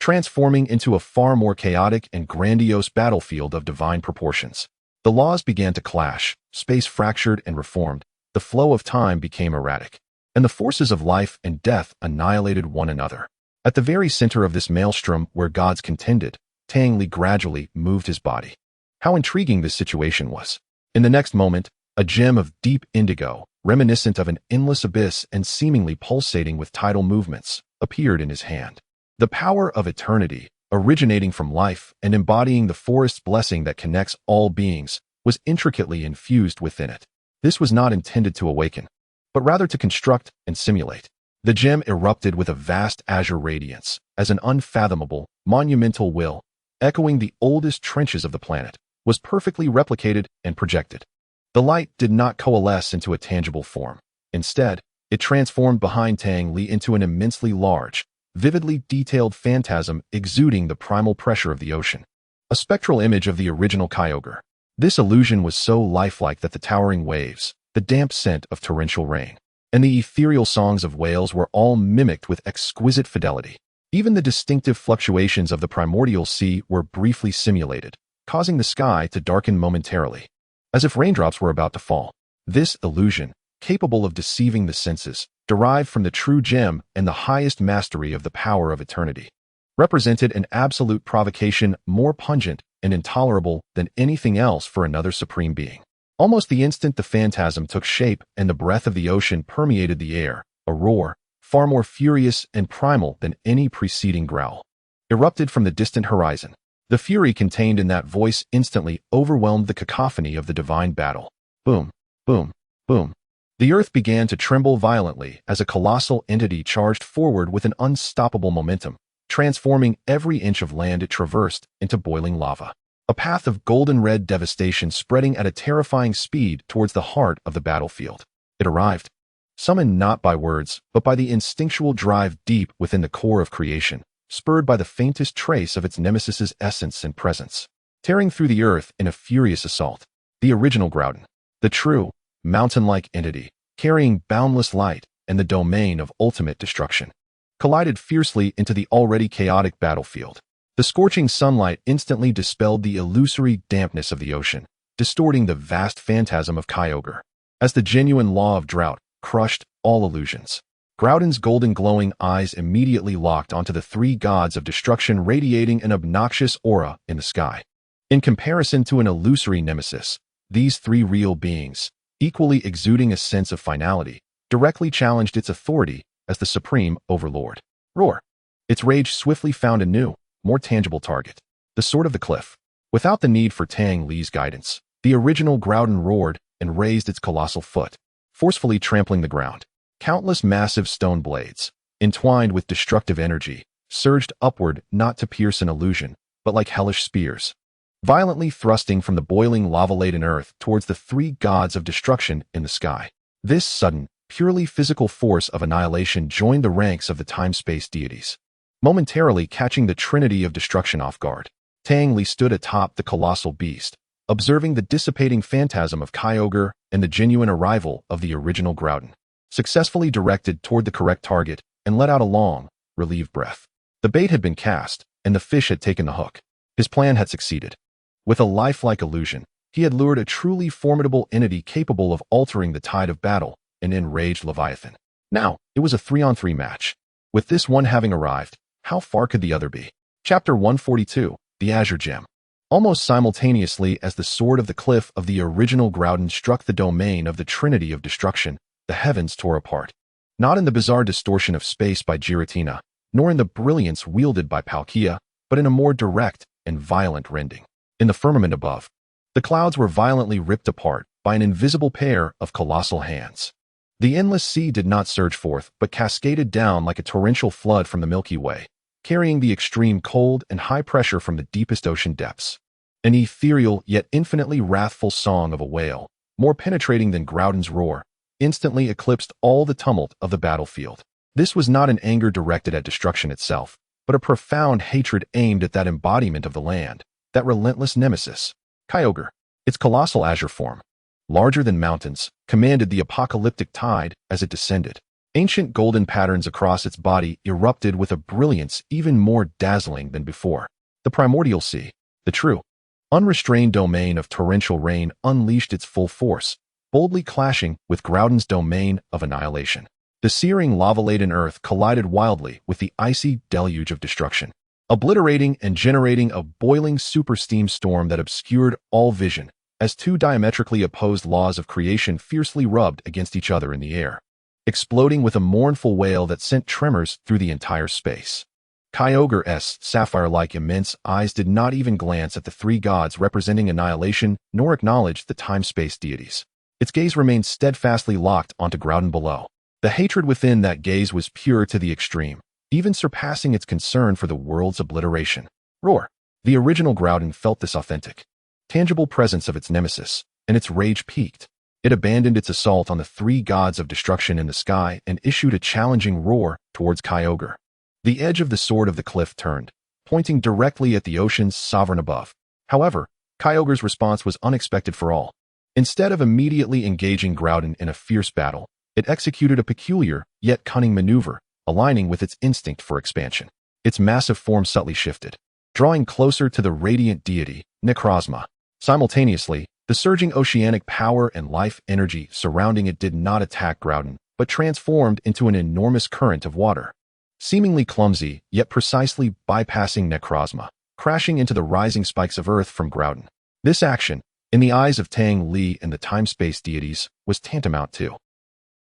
transforming into a far more chaotic and grandiose battlefield of divine proportions. The laws began to clash, space fractured and reformed, the flow of time became erratic, and the forces of life and death annihilated one another. At the very center of this maelstrom where gods contended, Tang Li gradually moved his body. How intriguing this situation was. In the next moment, a gem of deep indigo, reminiscent of an endless abyss and seemingly pulsating with tidal movements, appeared in his hand. The power of eternity, originating from life and embodying the forest's blessing that connects all beings, was intricately infused within it. This was not intended to awaken, but rather to construct and simulate. The gem erupted with a vast azure radiance, as an unfathomable, monumental will, echoing the oldest trenches of the planet, was perfectly replicated and projected. The light did not coalesce into a tangible form. Instead, it transformed behind Tang Li into an immensely large, vividly detailed phantasm exuding the primal pressure of the ocean. A spectral image of the original Kyogre. This illusion was so lifelike that the towering waves, the damp scent of torrential rain, and the ethereal songs of whales were all mimicked with exquisite fidelity. Even the distinctive fluctuations of the primordial sea were briefly simulated, causing the sky to darken momentarily, as if raindrops were about to fall. This illusion, capable of deceiving the senses, derived from the true gem and the highest mastery of the power of eternity, represented an absolute provocation more pungent and intolerable than anything else for another supreme being. Almost the instant the phantasm took shape and the breath of the ocean permeated the air, a roar, far more furious and primal than any preceding growl, erupted from the distant horizon. The fury contained in that voice instantly overwhelmed the cacophony of the divine battle. Boom, boom, boom. The earth began to tremble violently as a colossal entity charged forward with an unstoppable momentum, transforming every inch of land it traversed into boiling lava. A path of golden-red devastation spreading at a terrifying speed towards the heart of the battlefield. It arrived, summoned not by words, but by the instinctual drive deep within the core of creation, spurred by the faintest trace of its nemesis's essence and presence. Tearing through the earth in a furious assault, the original Groudon, the true, mountain-like entity, carrying boundless light and the domain of ultimate destruction, collided fiercely into the already chaotic battlefield. The scorching sunlight instantly dispelled the illusory dampness of the ocean, distorting the vast phantasm of Kyogre, as the genuine law of drought crushed all illusions. Groudon's golden glowing eyes immediately locked onto the three gods of destruction radiating an obnoxious aura in the sky. In comparison to an illusory nemesis, these three real beings, equally exuding a sense of finality, directly challenged its authority as the supreme overlord. Roar! Its rage swiftly found a new, more tangible target, the sword of the cliff. Without the need for Tang Li's guidance, the original Groudon roared and raised its colossal foot, forcefully trampling the ground. Countless massive stone blades, entwined with destructive energy, surged upward not to pierce an illusion, but like hellish spears, violently thrusting from the boiling lava-laden earth towards the three gods of destruction in the sky. This sudden, purely physical force of annihilation joined the ranks of the time-space deities, momentarily catching the trinity of destruction off guard. Tang Li stood atop the colossal beast, observing the dissipating phantasm of Kyogre and the genuine arrival of the original Groudon, successfully directed toward the correct target and let out a long, relieved breath. The bait had been cast, and the fish had taken the hook. His plan had succeeded. With a lifelike illusion, he had lured a truly formidable entity capable of altering the tide of battle, an enraged Leviathan. Now, it was a 3-on-3 match. With this one having arrived, How far could the other be? Chapter 142, The Azure Gem. Almost simultaneously as the sword of the cliff of the original Groudon struck the domain of the Trinity of Destruction, the heavens tore apart. Not in the bizarre distortion of space by Giratina, nor in the brilliance wielded by Palkia, but in a more direct and violent rending. In the firmament above, the clouds were violently ripped apart by an invisible pair of colossal hands. The endless sea did not surge forth, but cascaded down like a torrential flood from the Milky Way, carrying the extreme cold and high pressure from the deepest ocean depths. An ethereal yet infinitely wrathful song of a whale, more penetrating than Groudon's roar, instantly eclipsed all the tumult of the battlefield. This was not an anger directed at destruction itself, but a profound hatred aimed at that embodiment of the land, that relentless nemesis. Kyogre, its colossal azure form, larger than mountains, commanded the apocalyptic tide as it descended. Ancient golden patterns across its body erupted with a brilliance even more dazzling than before. The primordial sea, the true, unrestrained domain of torrential rain, unleashed its full force, boldly clashing with Groudon's domain of annihilation. The searing lava-laden earth collided wildly with the icy deluge of destruction, obliterating and generating a boiling super steam storm that obscured all vision, as two diametrically opposed laws of creation fiercely rubbed against each other in the air, exploding with a mournful wail that sent tremors through the entire space. Kyogre's sapphire-like immense eyes did not even glance at the three gods representing annihilation, nor acknowledge the time-space deities. Its gaze remained steadfastly locked onto Groudon below. The hatred within that gaze was pure to the extreme, even surpassing its concern for the world's obliteration. Roar! The original Groudon felt this authentic, tangible presence of its nemesis, and its rage peaked. It abandoned its assault on the three gods of destruction in the sky and issued a challenging roar towards Kyogre. The edge of the sword of the cliff turned, pointing directly at the ocean's sovereign above. However, Kyogre's response was unexpected for all. Instead of immediately engaging Groudon in a fierce battle, it executed a peculiar, yet cunning maneuver, aligning with its instinct for expansion. Its massive form subtly shifted, drawing closer to the radiant deity, Necrozma. Simultaneously, the surging oceanic power and life energy surrounding it did not attack Groudon, but transformed into an enormous current of water. Seemingly clumsy, yet precisely bypassing Necrozma, crashing into the rising spikes of earth from Groudon. This action, in the eyes of Tang Li and the time-space deities, was tantamount to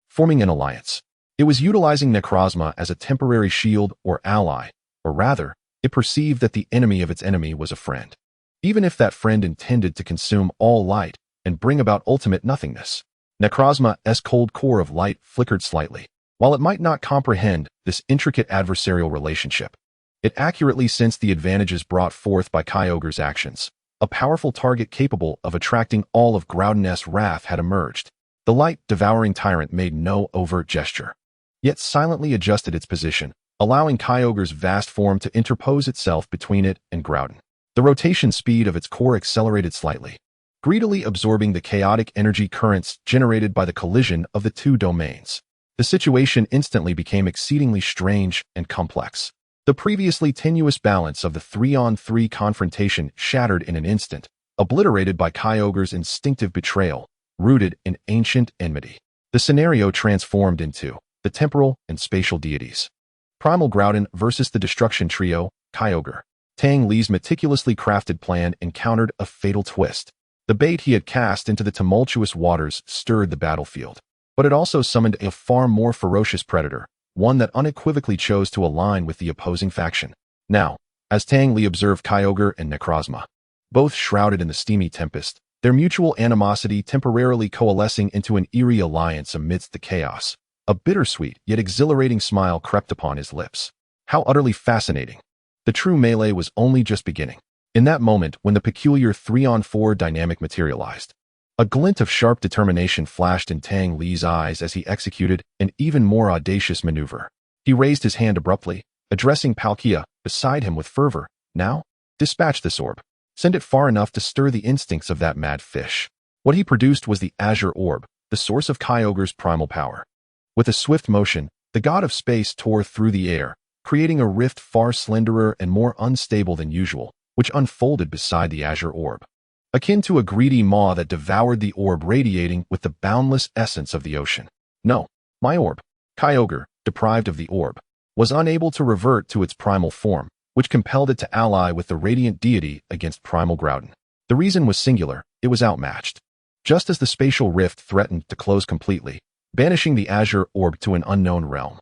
forming an alliance. It was utilizing Necrozma as a temporary shield or ally, or rather, it perceived that the enemy of its enemy was a friend, even if that friend intended to consume all light and bring about ultimate nothingness. Necrozma's cold core of light flickered slightly. While it might not comprehend this intricate adversarial relationship, it accurately sensed the advantages brought forth by Kyogre's actions. A powerful target capable of attracting all of Groudon's wrath had emerged. The light-devouring tyrant made no overt gesture, yet silently adjusted its position, allowing Kyogre's vast form to interpose itself between it and Groudon. The rotation speed of its core accelerated slightly, greedily absorbing the chaotic energy currents generated by the collision of the two domains. The situation instantly became exceedingly strange and complex. The previously tenuous balance of the 3-on-3 confrontation shattered in an instant, obliterated by Kyogre's instinctive betrayal, rooted in ancient enmity. The scenario transformed into the temporal and spatial deities. Primal Groudon versus the destruction trio, Kyogre. Tang Li's meticulously crafted plan encountered a fatal twist. The bait he had cast into the tumultuous waters stirred the battlefield, but it also summoned a far more ferocious predator, one that unequivocally chose to align with the opposing faction. Now, as Tang Li observed Kyogre and Necrozma, both shrouded in the steamy tempest, their mutual animosity temporarily coalescing into an eerie alliance amidst the chaos, a bittersweet yet exhilarating smile crept upon his lips. How utterly fascinating! The true melee was only just beginning. In that moment when the peculiar 3-on-4 dynamic materialized, a glint of sharp determination flashed in Tang Li's eyes as he executed an even more audacious maneuver. He raised his hand abruptly, addressing Palkia beside him with fervor. Now, dispatch this orb. Send it far enough to stir the instincts of that mad fish. What he produced was the Azure Orb, the source of Kyogre's primal power. With a swift motion, the god of space tore through the air, creating a rift far slenderer and more unstable than usual, which unfolded beside the Azure Orb. Akin to a greedy maw that devoured the orb, radiating with the boundless essence of the ocean. No, my orb. Kyogre, deprived of the orb, was unable to revert to its primal form, which compelled it to ally with the radiant deity against primal Groudon. The reason was singular: it was outmatched. Just as the spatial rift threatened to close completely, banishing the azure orb to an unknown realm,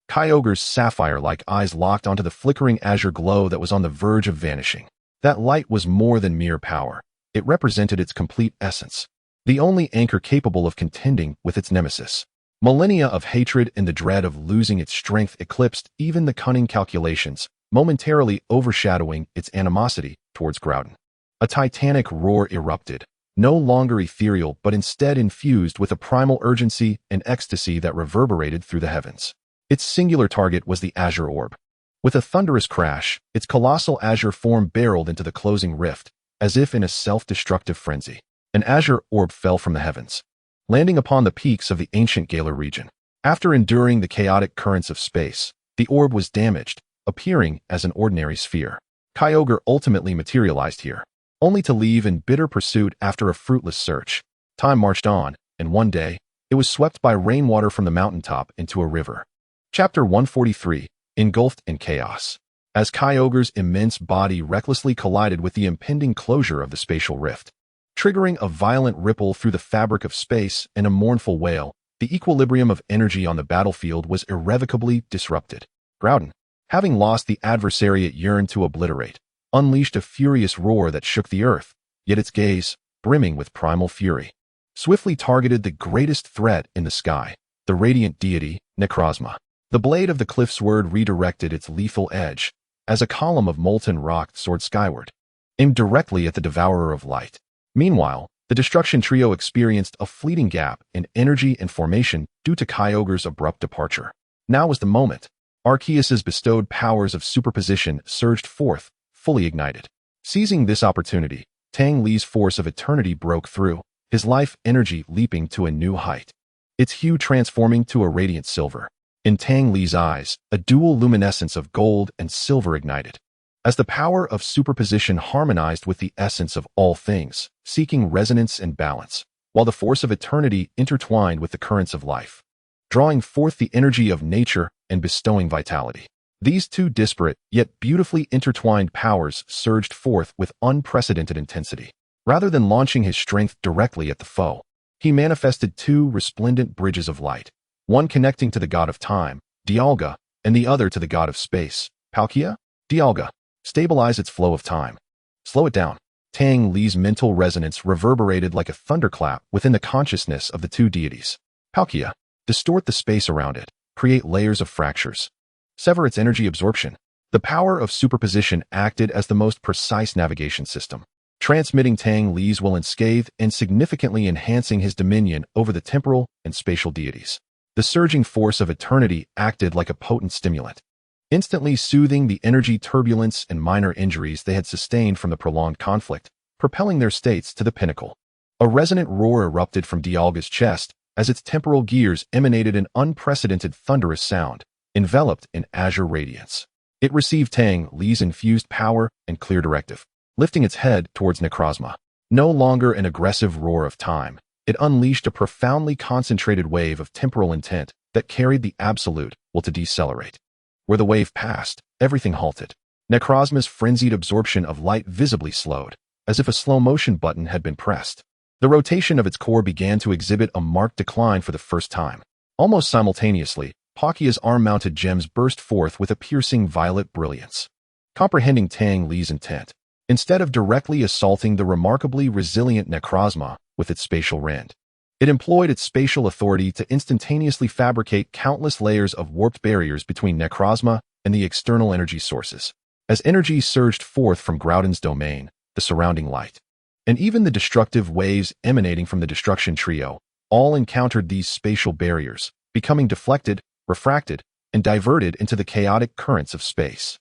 Kyogre's sapphire-like eyes locked onto the flickering azure glow that was on the verge of vanishing. That light was more than mere power. It represented its complete essence, the only anchor capable of contending with its nemesis. Millennia of hatred and the dread of losing its strength eclipsed even the cunning calculations, momentarily overshadowing its animosity towards Groudon. A titanic roar erupted, no longer ethereal but instead infused with a primal urgency and ecstasy that reverberated through the heavens. Its singular target was the azure orb. With a thunderous crash, its colossal azure form barreled into the closing rift, as if in a self-destructive frenzy. An azure orb fell from the heavens, landing upon the peaks of the ancient Galar region. After enduring the chaotic currents of space, the orb was damaged, appearing as an ordinary sphere. Kyogre ultimately materialized here, only to leave in bitter pursuit after a fruitless search. Time marched on, and one day, it was swept by rainwater from the mountaintop into a river. Chapter 143, Engulfed in Chaos. As Kyogre's immense body recklessly collided with the impending closure of the spatial rift, triggering a violent ripple through the fabric of space and a mournful wail, the equilibrium of energy on the battlefield was irrevocably disrupted. Groudon, having lost the adversary it yearned to obliterate, unleashed a furious roar that shook the earth, yet its gaze, brimming with primal fury, swiftly targeted the greatest threat in the sky, the radiant deity, Necrozma. The blade of the cliff sword redirected its lethal edge, as a column of molten rock soared skyward, aimed directly at the devourer of light. Meanwhile, the Destruction Trio experienced a fleeting gap in energy and formation due to Kyogre's abrupt departure. Now was the moment. Arceus's bestowed powers of superposition surged forth, fully ignited. Seizing this opportunity, Tang Li's force of eternity broke through, his life energy leaping to a new height, its hue transforming to a radiant silver. In Tang Li's eyes, a dual luminescence of gold and silver ignited, as the power of superposition harmonized with the essence of all things, seeking resonance and balance, while the force of eternity intertwined with the currents of life, drawing forth the energy of nature and bestowing vitality. These two disparate, yet beautifully intertwined powers surged forth with unprecedented intensity. Rather than launching his strength directly at the foe, he manifested two resplendent bridges of light, one connecting to the god of time, Dialga, and the other to the god of space, Palkia. Dialga, stabilize its flow of time. Slow it down. Tang Li's mental resonance reverberated like a thunderclap within the consciousness of the two deities. Palkia, distort the space around it, create layers of fractures, sever its energy absorption. The power of superposition acted as the most precise navigation system, transmitting Tang Li's will unscathed and significantly enhancing his dominion over the temporal and spatial deities. The surging force of eternity acted like a potent stimulant, instantly soothing the energy turbulence and minor injuries they had sustained from the prolonged conflict, propelling their states to the pinnacle. A resonant roar erupted from Dialga's chest as its temporal gears emanated an unprecedented thunderous sound, enveloped in azure radiance. It received Tang Li's infused power and clear directive, lifting its head towards Necrozma. No longer an aggressive roar of time, it unleashed a profoundly concentrated wave of temporal intent that carried the absolute will to decelerate. Where the wave passed, everything halted. Necrozma's frenzied absorption of light visibly slowed, as if a slow-motion button had been pressed. The rotation of its core began to exhibit a marked decline for the first time. Almost simultaneously, Palkia's arm-mounted gems burst forth with a piercing violet brilliance. Comprehending Tang Li's intent, instead of directly assaulting the remarkably resilient Necrozma with its spatial rend, it employed its spatial authority to instantaneously fabricate countless layers of warped barriers between Necrozma and the external energy sources. As energy surged forth from Groudon's domain, the surrounding light, and even the destructive waves emanating from the Destruction Trio, all encountered these spatial barriers, becoming deflected, refracted, and diverted into the chaotic currents of space.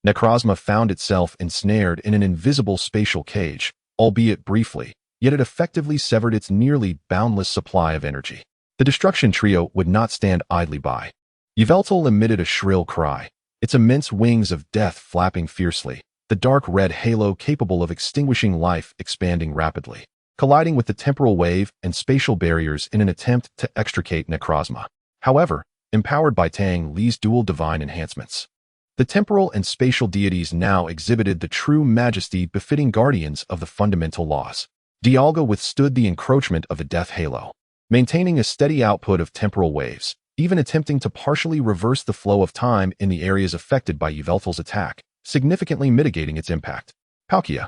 Necrozma found itself ensnared in an invisible spatial cage, albeit briefly, yet it effectively severed its nearly boundless supply of energy. The Destruction Trio would not stand idly by. Yveltal emitted a shrill cry, its immense wings of death flapping fiercely, the dark red halo capable of extinguishing life expanding rapidly, colliding with the temporal wave and spatial barriers in an attempt to extricate Necrozma. However, empowered by Tang Li's dual divine enhancements. The temporal and spatial deities now exhibited the true majesty befitting guardians of the fundamental laws. Dialga withstood the encroachment of the death halo, maintaining a steady output of temporal waves, even attempting to partially reverse the flow of time in the areas affected by Yveltal's attack, significantly mitigating its impact. Palkia,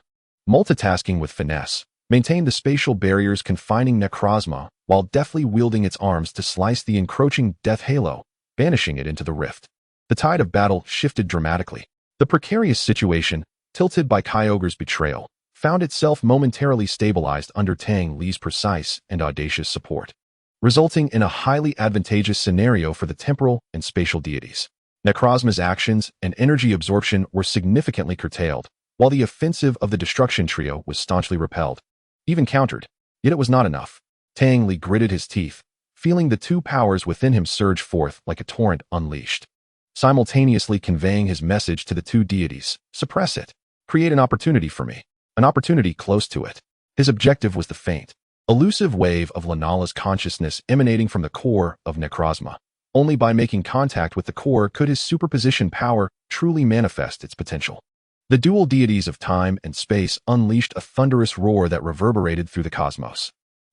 multitasking with finesse, maintained the spatial barriers confining Necrozma while deftly wielding its arms to slice the encroaching death halo, banishing it into the rift. The tide of battle shifted dramatically. The precarious situation, tilted by Kyogre's betrayal, found itself momentarily stabilized under Tang Li's precise and audacious support, resulting in a highly advantageous scenario for the temporal and spatial deities. Necrozma's actions and energy absorption were significantly curtailed, while the offensive of the Destruction Trio was staunchly repelled, even countered. Yet it was not enough. Tang Li gritted his teeth, feeling the two powers within him surge forth like a torrent unleashed, simultaneously conveying his message to the two deities: suppress it. Create an opportunity for me. An opportunity close to it. His objective was the faint, elusive wave of Lunala's consciousness emanating from the core of Necrozma. Only by making contact with the core could his superposition power truly manifest its potential. The dual deities of time and space unleashed a thunderous roar that reverberated through the cosmos,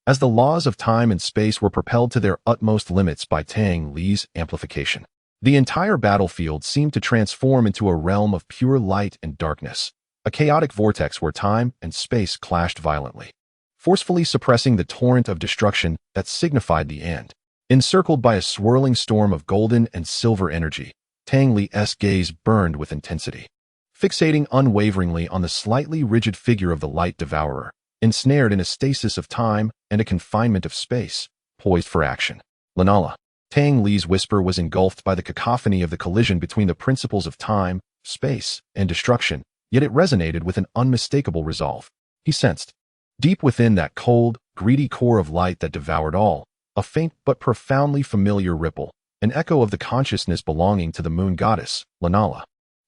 as the laws of time and space were propelled to their utmost limits by Tang Li's amplification. The entire battlefield seemed to transform into a realm of pure light and darkness, a chaotic vortex where time and space clashed violently, forcefully suppressing the torrent of destruction that signified the end. Encircled by a swirling storm of golden and silver energy, Tang Li's gaze burned with intensity, fixating unwaveringly on the slightly rigid figure of the light devourer, ensnared in a stasis of time and a confinement of space, poised for action. Lunala. Tang Li's whisper was engulfed by the cacophony of the collision between the principles of time, space, and destruction, yet it resonated with an unmistakable resolve. He sensed, deep within that cold, greedy core of light that devoured all, a faint but profoundly familiar ripple, an echo of the consciousness belonging to the moon goddess, Lunala.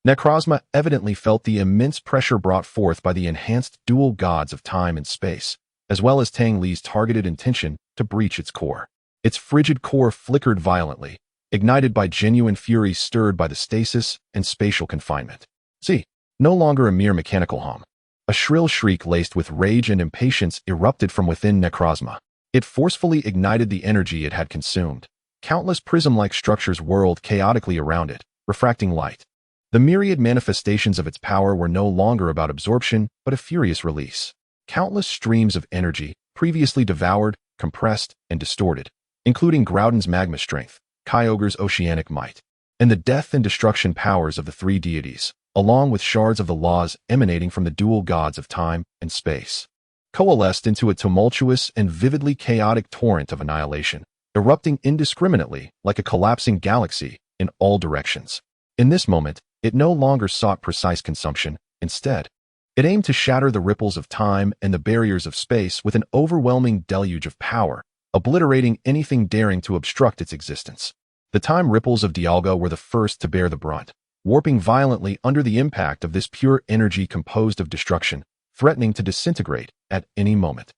Necrozma evidently felt the immense pressure brought forth by the enhanced dual gods of time and space, as well as Tang Li's targeted intention to breach its core. Its frigid core flickered violently, ignited by genuine fury stirred by the stasis and spatial confinement. See, no longer a mere mechanical hum. A shrill shriek laced with rage and impatience erupted from within Necrozma. It forcefully ignited the energy it had consumed. Countless prism-like structures whirled chaotically around it, refracting light. The myriad manifestations of its power were no longer about absorption, but a furious release. Countless streams of energy, previously devoured, compressed, and distorted, including Groudon's magma strength, Kyogre's oceanic might, and the death and destruction powers of the three deities, along with shards of the laws emanating from the dual gods of time and space, coalesced into a tumultuous and vividly chaotic torrent of annihilation, erupting indiscriminately like a collapsing galaxy in all directions. In this moment, it no longer sought precise consumption. Instead, it aimed to shatter the ripples of time and the barriers of space with an overwhelming deluge of power, obliterating anything daring to obstruct its existence. The time ripples of Dialga were the first to bear the brunt, warping violently under the impact of this pure energy composed of destruction, threatening to disintegrate at any moment.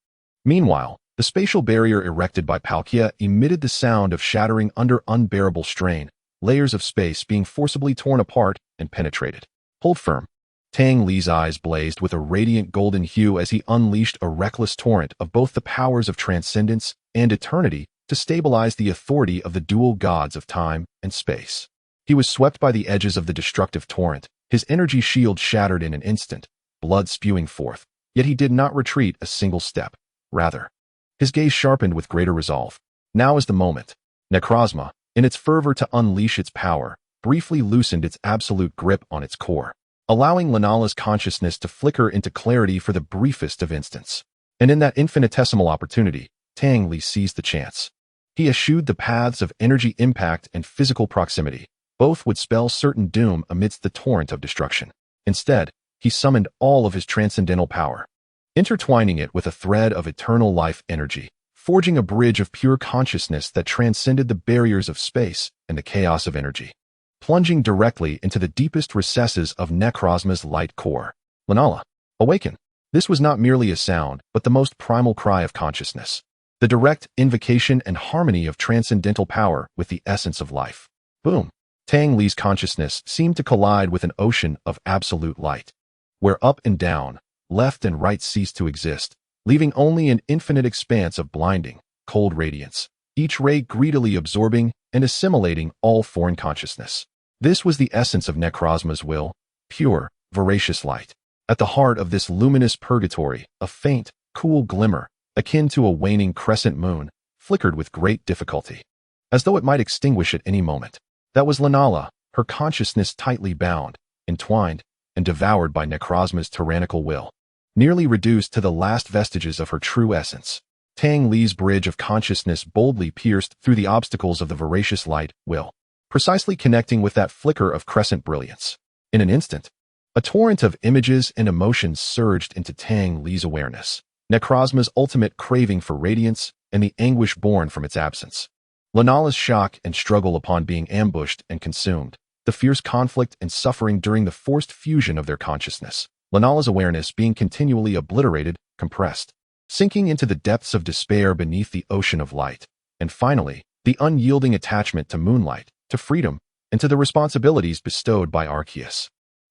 Meanwhile, the spatial barrier erected by Palkia emitted the sound of shattering under unbearable strain, layers of space being forcibly torn apart and penetrated. Hold firm. Tang Li's eyes blazed with a radiant golden hue as he unleashed a reckless torrent of both the powers of transcendence and eternity to stabilize the authority of the dual gods of time and space. He was swept by the edges of the destructive torrent, his energy shield shattered in an instant, blood spewing forth, yet he did not retreat a single step. Rather, his gaze sharpened with greater resolve. Now is the moment. Necrozma, in its fervor to unleash its power, briefly loosened its absolute grip on its core, allowing Lunala's consciousness to flicker into clarity for the briefest of instants. And in that infinitesimal opportunity, Tang Li seized the chance. He eschewed the paths of energy impact and physical proximity. Both would spell certain doom amidst the torrent of destruction. Instead, he summoned all of his transcendental power, intertwining it with a thread of eternal life energy, forging a bridge of pure consciousness that transcended the barriers of space and the chaos of energy, plunging directly into the deepest recesses of Necrozma's light core. Lunala, awaken. This was not merely a sound, but the most primal cry of consciousness. The the direct invocation and harmony of transcendental power with the essence of life. Boom! Tang Li's consciousness seemed to collide with an ocean of absolute light, where up and down, left and right ceased to exist, leaving only an infinite expanse of blinding, cold radiance, each ray greedily absorbing and assimilating all foreign consciousness. This was the essence of Necrozma's will, pure, voracious light. At the heart of this luminous purgatory, a faint, cool glimmer, akin to a waning crescent moon, flickered with great difficulty, as though it might extinguish at any moment. That was Lunala, her consciousness tightly bound, entwined, and devoured by Necrozma's tyrannical will, nearly reduced to the last vestiges of her true essence. Tang Li's bridge of consciousness boldly pierced through the obstacles of the voracious light, will, precisely connecting with that flicker of crescent brilliance. In an instant, a torrent of images and emotions surged into Tang Li's awareness. Necrozma's ultimate craving for radiance and the anguish born from its absence. Lunala's shock and struggle upon being ambushed and consumed. The fierce conflict and suffering during the forced fusion of their consciousness. Lunala's awareness being continually obliterated, compressed, sinking into the depths of despair beneath the ocean of light. And finally, the unyielding attachment to moonlight, to freedom, and to the responsibilities bestowed by Arceus.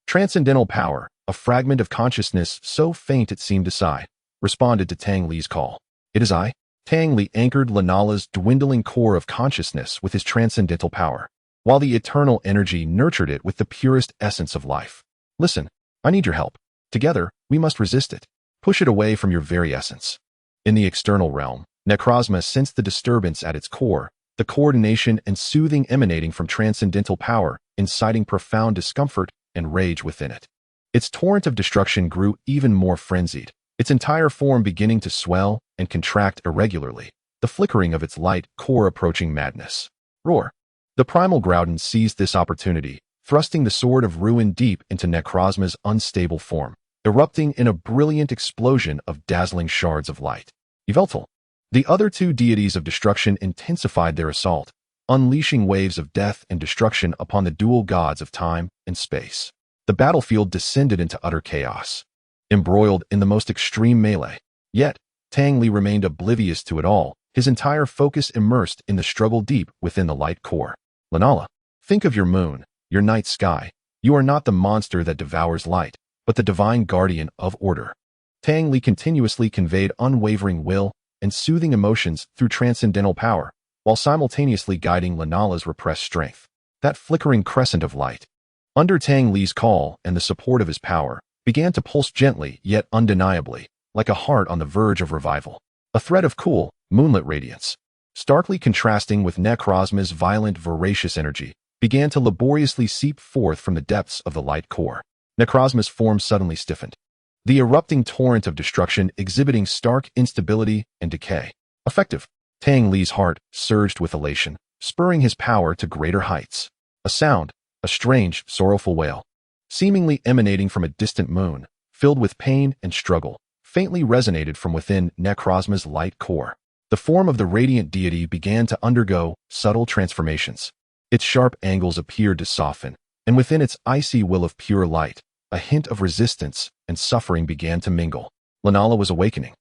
Transcendental power, a fragment of consciousness so faint it seemed to sigh, responded to Tang Li's call. It is I. Tang Li anchored Lunala's dwindling core of consciousness with his transcendental power, while the eternal energy nurtured it with the purest essence of life. Listen, I need your help. Together, we must resist it. Push it away from your very essence. In the external realm, Necrozma sensed the disturbance at its core, the coordination and soothing emanating from transcendental power, inciting profound discomfort and rage within it. Its torrent of destruction grew even more frenzied, its entire form beginning to swell and contract irregularly, the flickering of its light core approaching madness. Roar! The primal Groudon seized this opportunity, thrusting the sword of ruin deep into Necrozma's unstable form, erupting in a brilliant explosion of dazzling shards of light. Yveltal! The other two deities of destruction intensified their assault, unleashing waves of death and destruction upon the dual gods of time and space. The battlefield descended into utter chaos, embroiled in the most extreme melee. Yet, Tang Li remained oblivious to it all, his entire focus immersed in the struggle deep within the light core. Lunala, think of your moon, your night sky. You are not the monster that devours light, but the divine guardian of order. Tang Li continuously conveyed unwavering will and soothing emotions through transcendental power, while simultaneously guiding Lunala's repressed strength. That flickering crescent of light, under Tang Li's call and the support of his power, began to pulse gently yet undeniably, like a heart on the verge of revival. A thread of cool, moonlit radiance, starkly contrasting with Necrozma's violent, voracious energy, began to laboriously seep forth from the depths of the light core. Necrozma's form suddenly stiffened, the erupting torrent of destruction exhibiting stark instability and decay. Effective. Tang Li's heart surged with elation, spurring his power to greater heights. A sound, a strange, sorrowful wail, seemingly emanating from a distant moon, filled with pain and struggle, faintly resonated from within Necrozma's light core. The form of the radiant deity began to undergo subtle transformations. Its sharp angles appeared to soften, and within its icy will of pure light, a hint of resistance and suffering began to mingle. Lunala was awakening,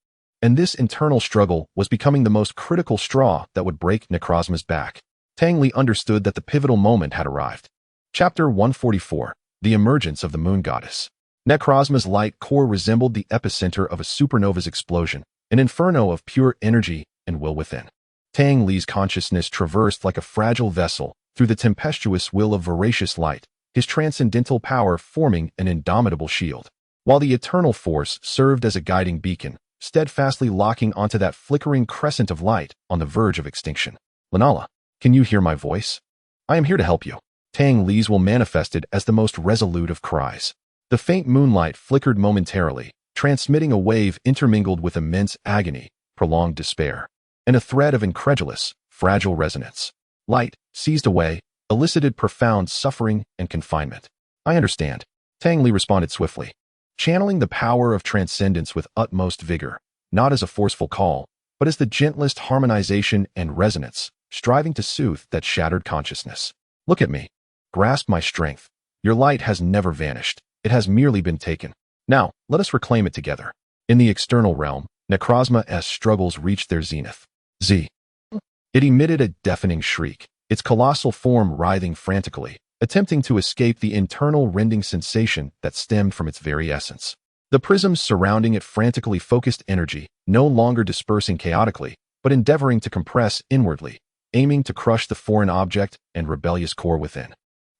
and this internal struggle was becoming the most critical straw that would break Necrozma's back. Tang Li understood that the pivotal moment had arrived. Chapter 144, The Emergence of the Moon Goddess. Necrozma's light core resembled the epicenter of a supernova's explosion, an inferno of pure energy and will within. Tang Li's consciousness traversed like a fragile vessel through the tempestuous will of voracious light, his transcendental power forming an indomitable shield, while the eternal force served as a guiding beacon, steadfastly locking onto that flickering crescent of light on the verge of extinction. Lunala, can you hear my voice? I am here to help you. Tang Li's will manifested as the most resolute of cries. The faint moonlight flickered momentarily, transmitting a wave intermingled with immense agony, prolonged despair, and a thread of incredulous, fragile resonance. Light, seized away, elicited profound suffering and confinement. I understand. Tang Li responded swiftly, channeling the power of transcendence with utmost vigor, not as a forceful call, but as the gentlest harmonization and resonance, striving to soothe that shattered consciousness. Look at me. Grasp my strength. Your light has never vanished. It has merely been taken. Now, let us reclaim it together. In the external realm, Necrozma's struggles reached their zenith. Z. It emitted a deafening shriek, its colossal form writhing frantically, attempting to escape the internal rending sensation that stemmed from its very essence. The prisms surrounding it frantically focused energy, no longer dispersing chaotically, but endeavoring to compress inwardly, aiming to crush the foreign object and rebellious core within.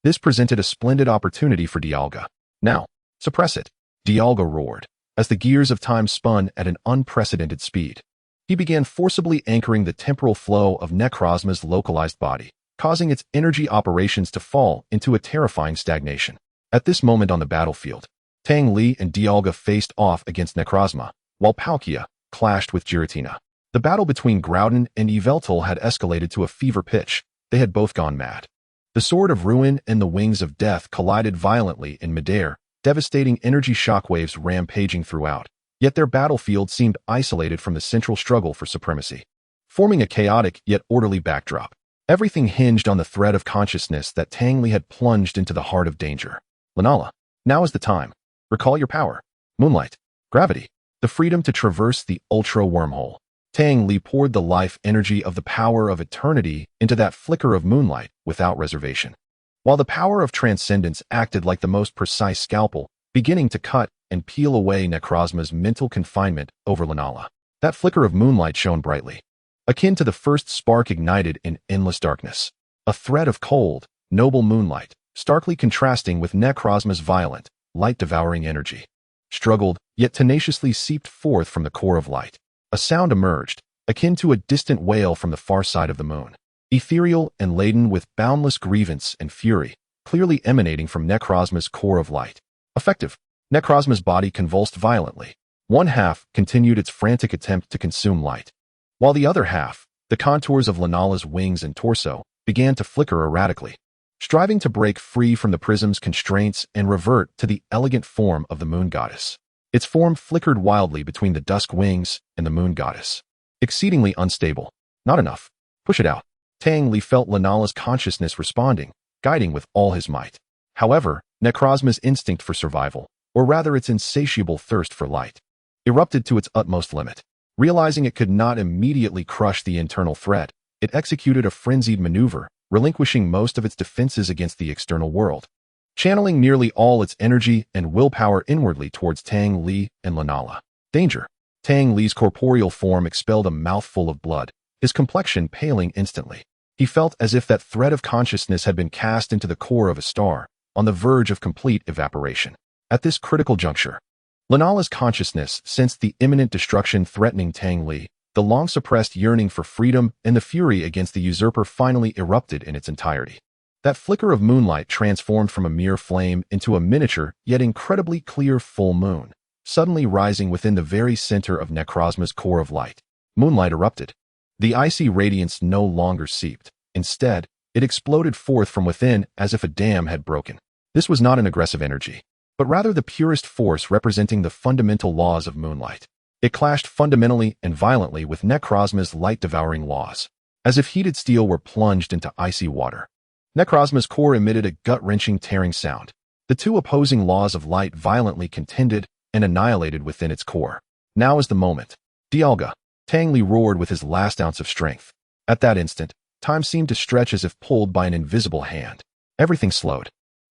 This presented a splendid opportunity for Dialga. Now, suppress it, Dialga roared, as the gears of time spun at an unprecedented speed. He began forcibly anchoring the temporal flow of Necrozma's localized body, causing its energy operations to fall into a terrifying stagnation. At this moment on the battlefield, Tang Li and Dialga faced off against Necrozma, while Palkia clashed with Giratina. The battle between Groudon and Yveltal had escalated to a fever pitch. They had both gone mad. The Sword of Ruin and the Wings of Death collided violently in midair, devastating energy shockwaves rampaging throughout, yet their battlefield seemed isolated from the central struggle for supremacy, forming a chaotic yet orderly backdrop. Everything hinged on the thread of consciousness that Tang Li had plunged into the heart of danger. Lunala, now is the time. Recall your power. Moonlight, gravity, the freedom to traverse the ultra wormhole. Tang Li poured the life energy of the power of eternity into that flicker of moonlight without reservation, while the power of transcendence acted like the most precise scalpel, beginning to cut and peel away Necrozma's mental confinement over Lunala. That flicker of moonlight shone brightly, akin to the first spark ignited in endless darkness. A thread of cold, noble moonlight, starkly contrasting with Necrozma's violent, light-devouring energy, struggled, yet tenaciously seeped forth from the core of light. A sound emerged, akin to a distant wail from the far side of the moon, ethereal and laden with boundless grievance and fury, clearly emanating from Necrozma's core of light. Effective. Necrozma's body convulsed violently. One half continued its frantic attempt to consume light, while the other half, the contours of Lunala's wings and torso, began to flicker erratically, striving to break free from the prism's constraints and revert to the elegant form of the moon goddess. Its form flickered wildly between the dusk wings and the moon goddess. Exceedingly unstable. Not enough. Push it out. Tang Li felt Lunala's consciousness responding, guiding with all his might. However, Necrozma's instinct for survival, or rather its insatiable thirst for light, erupted to its utmost limit. Realizing it could not immediately crush the internal threat, it executed a frenzied maneuver, relinquishing most of its defenses against the external world, channeling nearly all its energy and willpower inwardly towards Tang Li and Lunala. Danger. Tang Li's corporeal form expelled a mouthful of blood, his complexion paling instantly. He felt as if that thread of consciousness had been cast into the core of a star, on the verge of complete evaporation. At this critical juncture, Lunala's consciousness sensed the imminent destruction threatening Tang Li. The long-suppressed yearning for freedom and the fury against the usurper finally erupted in its entirety. That flicker of moonlight transformed from a mere flame into a miniature yet incredibly clear full moon, suddenly rising within the very center of Necrozma's core of light. Moonlight erupted. The icy radiance no longer seeped. Instead, it exploded forth from within as if a dam had broken. This was not an aggressive energy, but rather the purest force representing the fundamental laws of moonlight. It clashed fundamentally and violently with Necrozma's light-devouring laws, as if heated steel were plunged into icy water. Necrozma's core emitted a gut-wrenching tearing sound. The two opposing laws of light violently contended and annihilated within its core. Now is the moment. Dialga, Tang Li roared with his last ounce of strength. At that instant, time seemed to stretch as if pulled by an invisible hand. Everything slowed,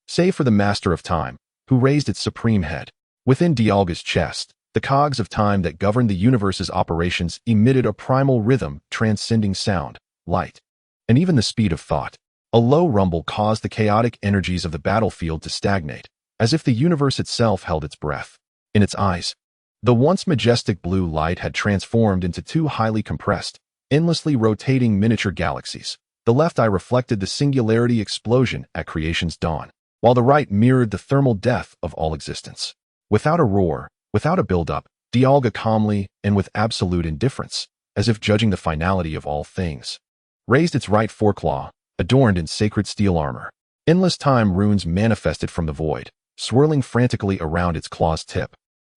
save for the master of time, who raised its supreme head. Within Dialga's chest, the cogs of time that governed the universe's operations emitted a primal rhythm transcending sound, light, and even the speed of thought. A low rumble caused the chaotic energies of the battlefield to stagnate, as if the universe itself held its breath. In its eyes, the once majestic blue light had transformed into two highly compressed, endlessly rotating miniature galaxies. The left eye reflected the singularity explosion at creation's dawn, while the right mirrored the thermal death of all existence. Without a roar, without a build-up, Dialga calmly and with absolute indifference, as if judging the finality of all things, raised its right foreclaw, adorned in sacred steel armor. Endless time runes manifested from the void, swirling frantically around its claw's tip,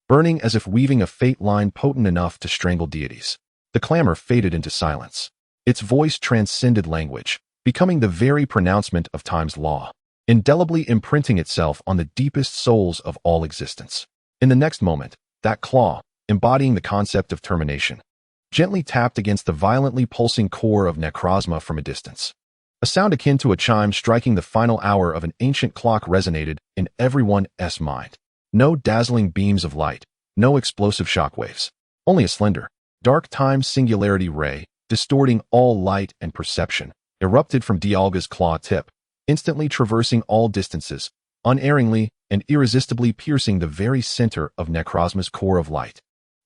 burning as if weaving a fate line potent enough to strangle deities. The clamor faded into silence. Its voice transcended language, becoming the very pronouncement of time's law, indelibly imprinting itself on the deepest souls of all existence. In the next moment, that claw, embodying the concept of termination, gently tapped against the violently pulsing core of Necrozma from a distance. A sound akin to a chime striking the final hour of an ancient clock resonated in everyone's mind. No dazzling beams of light, no explosive shockwaves. Only a slender, dark time singularity ray, distorting all light and perception, erupted from Dialga's claw tip, instantly traversing all distances, unerringly and irresistibly piercing the very center of Necrozma's core of light.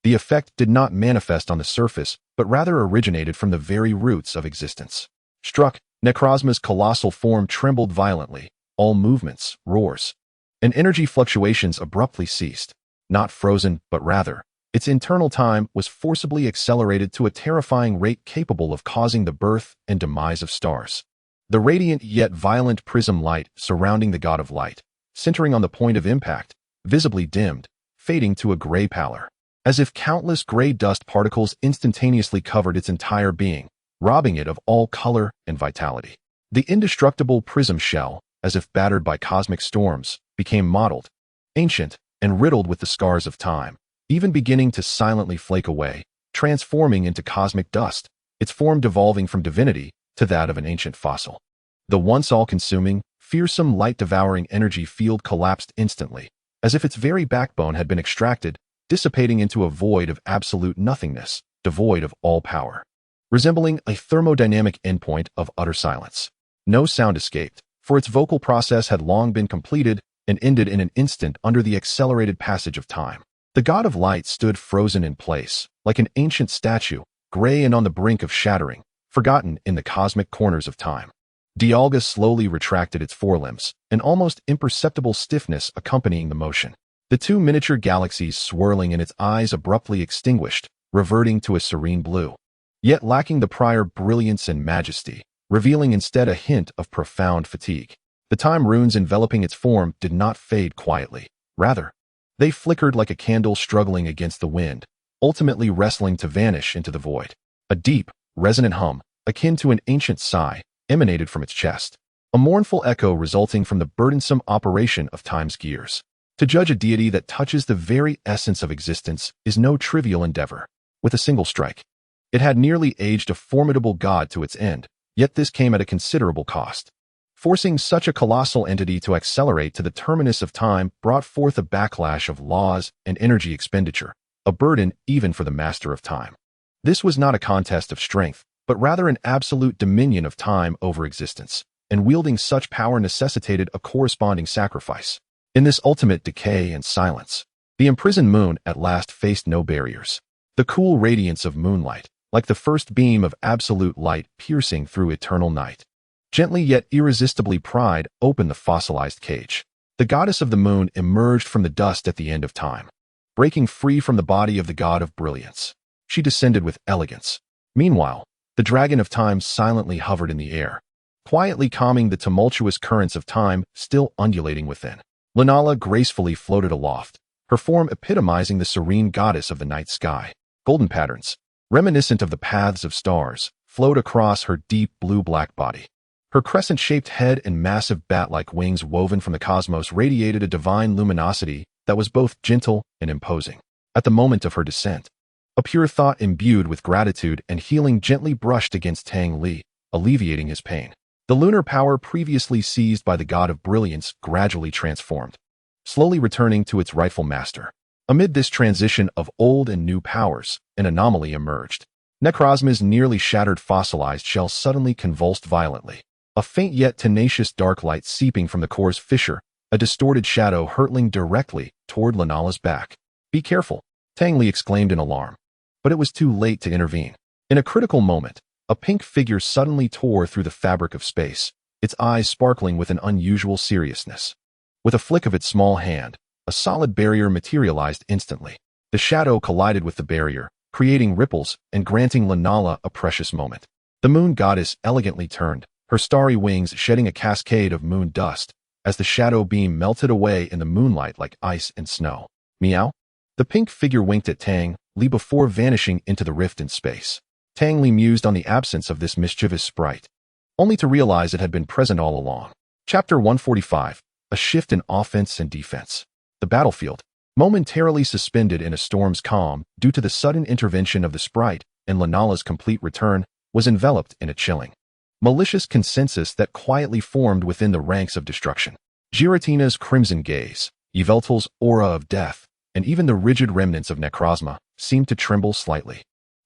The effect did not manifest on the surface, but rather originated from the very roots of existence. Struck, Necrozma's colossal form trembled violently, all movements, roars, and energy fluctuations abruptly ceased. Not frozen, but rather, its internal time was forcibly accelerated to a terrifying rate capable of causing the birth and demise of stars. The radiant yet violent prism light surrounding the god of light, centering on the point of impact, visibly dimmed, fading to a gray pallor, as if countless gray dust particles instantaneously covered its entire being, robbing it of all color and vitality. The indestructible prism shell, as if battered by cosmic storms, became mottled, ancient, and riddled with the scars of time, even beginning to silently flake away, transforming into cosmic dust, its form devolving from divinity to that of an ancient fossil. The once all-consuming, fearsome light-devouring energy field collapsed instantly, as if its very backbone had been extracted, dissipating into a void of absolute nothingness, devoid of all power. Resembling a thermodynamic endpoint of utter silence. No sound escaped, for its vocal process had long been completed and ended in an instant under the accelerated passage of time. The god of light stood frozen in place, like an ancient statue, gray and on the brink of shattering, forgotten in the cosmic corners of time. Dialga slowly retracted its forelimbs, an almost imperceptible stiffness accompanying the motion. The two miniature galaxies swirling in its eyes abruptly extinguished, reverting to a serene blue, yet lacking the prior brilliance and majesty, revealing instead a hint of profound fatigue. The time runes enveloping its form did not fade quietly. Rather, they flickered like a candle struggling against the wind, ultimately wrestling to vanish into the void. A deep, resonant hum, akin to an ancient sigh, emanated from its chest, a mournful echo resulting from the burdensome operation of time's gears. To judge a deity that touches the very essence of existence is no trivial endeavor. With a single strike, it had nearly aged a formidable god to its end, yet this came at a considerable cost. Forcing such a colossal entity to accelerate to the terminus of time brought forth a backlash of laws and energy expenditure, a burden even for the master of time. This was not a contest of strength, but rather an absolute dominion of time over existence, and wielding such power necessitated a corresponding sacrifice. In this ultimate decay and silence, the imprisoned moon at last faced no barriers. The cool radiance of moonlight, like the first beam of absolute light piercing through eternal night, gently yet irresistibly pried open the fossilized cage. The goddess of the moon emerged from the dust at the end of time, breaking free from the body of the god of brilliance. She descended with elegance. Meanwhile, the dragon of time silently hovered in the air, quietly calming the tumultuous currents of time still undulating within. Lunala gracefully floated aloft, her form epitomizing the serene goddess of the night sky. Golden patterns, reminiscent of the paths of stars, flowed across her deep blue-black body. Her crescent-shaped head and massive bat-like wings woven from the cosmos radiated a divine luminosity that was both gentle and imposing. At the moment of her descent, a pure thought imbued with gratitude and healing gently brushed against Tang Li, alleviating his pain. The lunar power previously seized by the god of brilliance gradually transformed, slowly returning to its rightful master. Amid this transition of old and new powers, an anomaly emerged. Necrozma's nearly shattered fossilized shell suddenly convulsed violently. A faint yet tenacious dark light seeping from the core's fissure, a distorted shadow hurtling directly toward Lunala's back. "Be careful," Tang Li exclaimed in alarm. But it was too late to intervene. In a critical moment, a pink figure suddenly tore through the fabric of space, its eyes sparkling with an unusual seriousness. With a flick of its small hand, a solid barrier materialized instantly. The shadow collided with the barrier, creating ripples and granting Lunala a precious moment. The moon goddess elegantly turned, her starry wings shedding a cascade of moon dust, as the shadow beam melted away in the moonlight like ice and snow. "Meow?" The pink figure winked at Tang Li before vanishing into the rift in space. Tang Li mused on the absence of this mischievous sprite, only to realize it had been present all along. Chapter 145, A Shift in Offense and Defense. The battlefield, momentarily suspended in a storm's calm due to the sudden intervention of the sprite, and Lunala's complete return was enveloped in a chilling, malicious consensus that quietly formed within the ranks of destruction. Giratina's crimson gaze, Yveltal's aura of death, and even the rigid remnants of Necrozma seemed to tremble slightly.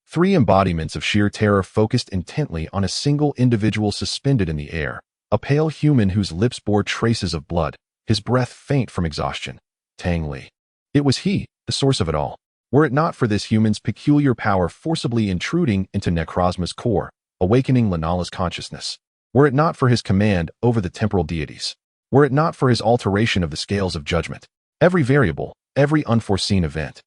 Three embodiments of sheer terror focused intently on a single individual suspended in the air, a pale human whose lips bore traces of blood, his breath faint from exhaustion. Tang Li. It was he, the source of it all. Were it not for this human's peculiar power forcibly intruding into Necrozma's core, awakening Lunala's consciousness. Were it not for his command over the temporal deities. Were it not for his alteration of the scales of judgment. Every variable, every unforeseen event,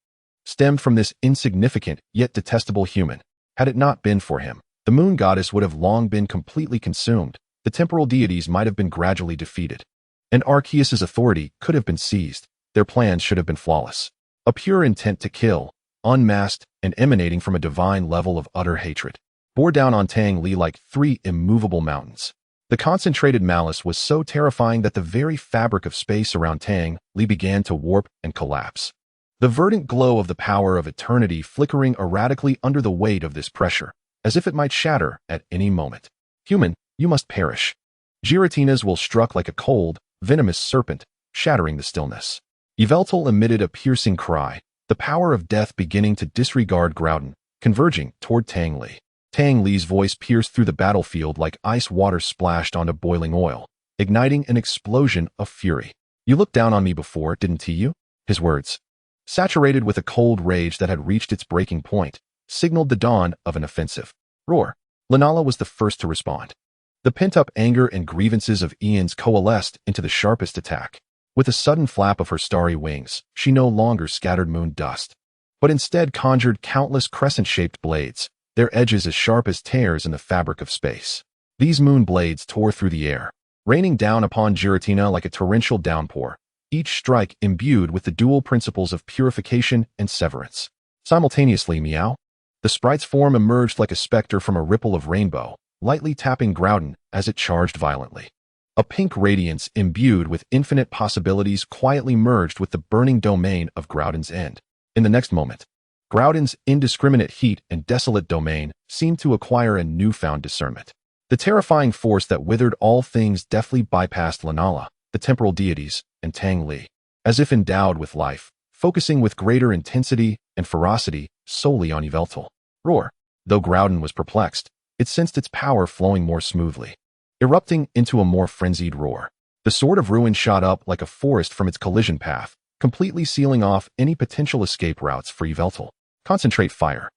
stemmed from this insignificant yet detestable human. Had it not been for him, the moon goddess would have long been completely consumed, the temporal deities might have been gradually defeated, and Arceus's authority could have been seized. Their plans should have been flawless. A pure intent to kill, unmasked and emanating from a divine level of utter hatred, bore down on Tang Li like three immovable mountains. The concentrated malice was so terrifying that the very fabric of space around Tang Li began to warp and collapse. The verdant glow of the power of eternity flickering erratically under the weight of this pressure, as if it might shatter at any moment. Human, you must perish. Giratina's will struck like a cold, venomous serpent, shattering the stillness. Yveltal emitted a piercing cry, the power of death beginning to disregard Groudon, converging toward Tang Li. Tang Li's voice pierced through the battlefield like ice water splashed onto boiling oil, igniting an explosion of fury. You looked down on me before, didn't you? His words, saturated with a cold rage that had reached its breaking point, signaled the dawn of an offensive. Roar. Lunala was the first to respond. The pent-up anger and grievances of eons coalesced into the sharpest attack. With a sudden flap of her starry wings, she no longer scattered moon dust, but instead conjured countless crescent-shaped blades, their edges as sharp as tears in the fabric of space. These moon blades tore through the air, raining down upon Giratina like a torrential downpour, each strike imbued with the dual principles of purification and severance. Simultaneously, meow. The sprite's form emerged like a specter from a ripple of rainbow, lightly tapping Groudon as it charged violently. A pink radiance imbued with infinite possibilities quietly merged with the burning domain of Groudon's end. In the next moment, Groudon's indiscriminate heat and desolate domain seemed to acquire a newfound discernment. The terrifying force that withered all things deftly bypassed Lunala, the temporal deities, and Tang Li, as if endowed with life, focusing with greater intensity and ferocity solely on Yveltal. Roar. Though Groudon was perplexed, it sensed its power flowing more smoothly, erupting into a more frenzied roar. The Sword of Ruin shot up like a forest from its collision path, completely sealing off any potential escape routes for Yveltal. Concentrate fire.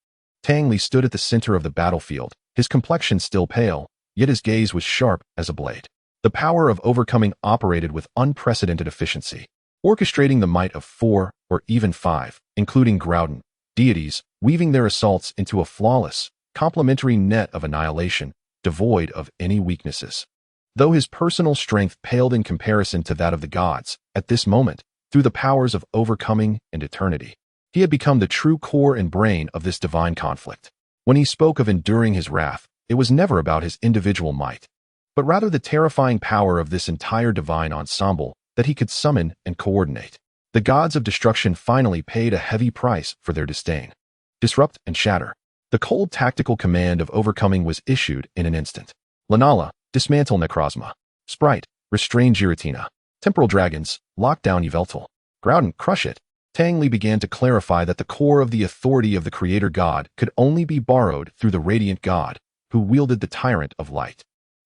Tang Li stood at the center of the battlefield, his complexion still pale, yet his gaze was sharp as a blade. The power of overcoming operated with unprecedented efficiency, orchestrating the might of 4 or even 5, including Groudon, deities, weaving their assaults into a flawless, complementary net of annihilation, devoid of any weaknesses. Though his personal strength paled in comparison to that of the gods, at this moment, through the powers of overcoming and eternity, he had become the true core and brain of this divine conflict. When he spoke of enduring his wrath, it was never about his individual might, but rather the terrifying power of this entire divine ensemble that he could summon and coordinate. The gods of destruction finally paid a heavy price for their disdain. Disrupt and shatter. The cold tactical command of overcoming was issued in an instant. Lunala, dismantle Necrozma. Sprite, restrain Giratina. Temporal dragons, lock down Yveltal. Groudon, crush it. Tang Li began to clarify that the core of the authority of the creator god could only be borrowed through the radiant god, who wielded the tyrant of light.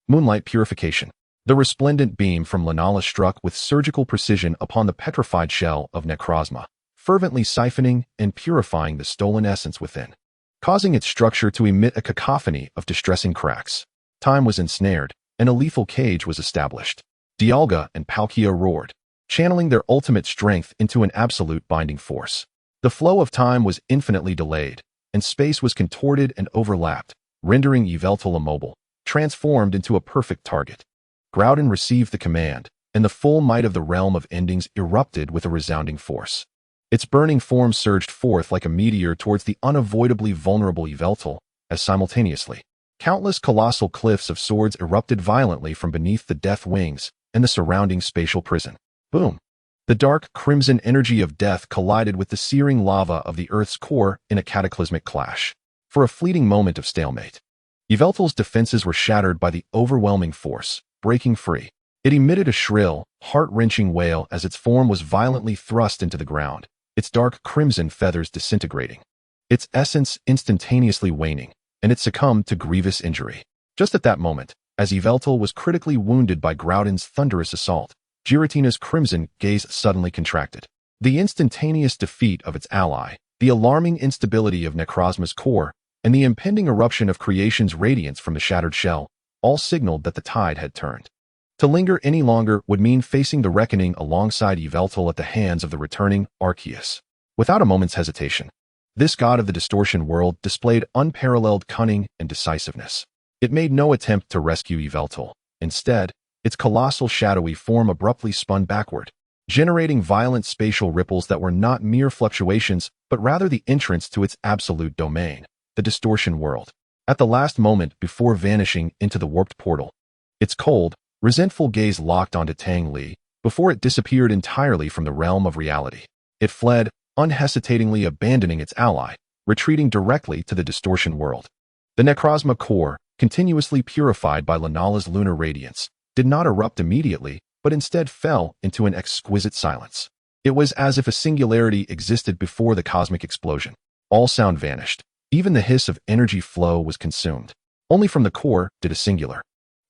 Moonlight purification. The resplendent beam from Lunala struck with surgical precision upon the petrified shell of Necrozma, fervently siphoning and purifying the stolen essence within, causing its structure to emit a cacophony of distressing cracks. Time was ensnared, and a lethal cage was established. Dialga and Palkia roared, channeling their ultimate strength into an absolute binding force. The flow of time was infinitely delayed, and space was contorted and overlapped, rendering Yveltal immobile, transformed into a perfect target. Groudon received the command, and the full might of the realm of endings erupted with a resounding force. Its burning form surged forth like a meteor towards the unavoidably vulnerable Yveltal, as simultaneously, countless colossal cliffs of swords erupted violently from beneath the death wings and the surrounding spatial prison. Boom! The dark, crimson energy of death collided with the searing lava of the Earth's core in a cataclysmic clash. for a fleeting moment of stalemate. Yveltal's defenses were shattered by the overwhelming force, breaking free. It emitted a shrill, heart-wrenching wail as its form was violently thrust into the ground, its dark crimson feathers disintegrating, its essence instantaneously waning, and it succumbed to grievous injury. Just at that moment, as Yveltal was critically wounded by Groudon's thunderous assault, Giratina's crimson gaze suddenly contracted. The instantaneous defeat of its ally, the alarming instability of Necrozma's core, and the impending eruption of creation's radiance from the shattered shell all signaled that the tide had turned. To linger any longer would mean facing the reckoning alongside Yveltal at the hands of the returning Arceus. Without a moment's hesitation, this god of the distortion world displayed unparalleled cunning and decisiveness. It made no attempt to rescue Yveltal. Instead, its colossal shadowy form abruptly spun backward, generating violent spatial ripples that were not mere fluctuations, but rather the entrance to its absolute domain, the distortion world. At the last moment before vanishing into the warped portal, its cold, resentful gaze locked onto Tang Li before it disappeared entirely from the realm of reality. It fled, unhesitatingly abandoning its ally, retreating directly to the distortion world. The Necrozma core, continuously purified by Lunala's lunar radiance, did not erupt immediately, but instead fell into an exquisite silence. It was as if a singularity existed before the cosmic explosion. All sound vanished. Even the hiss of energy flow was consumed. Only from the core did a singular,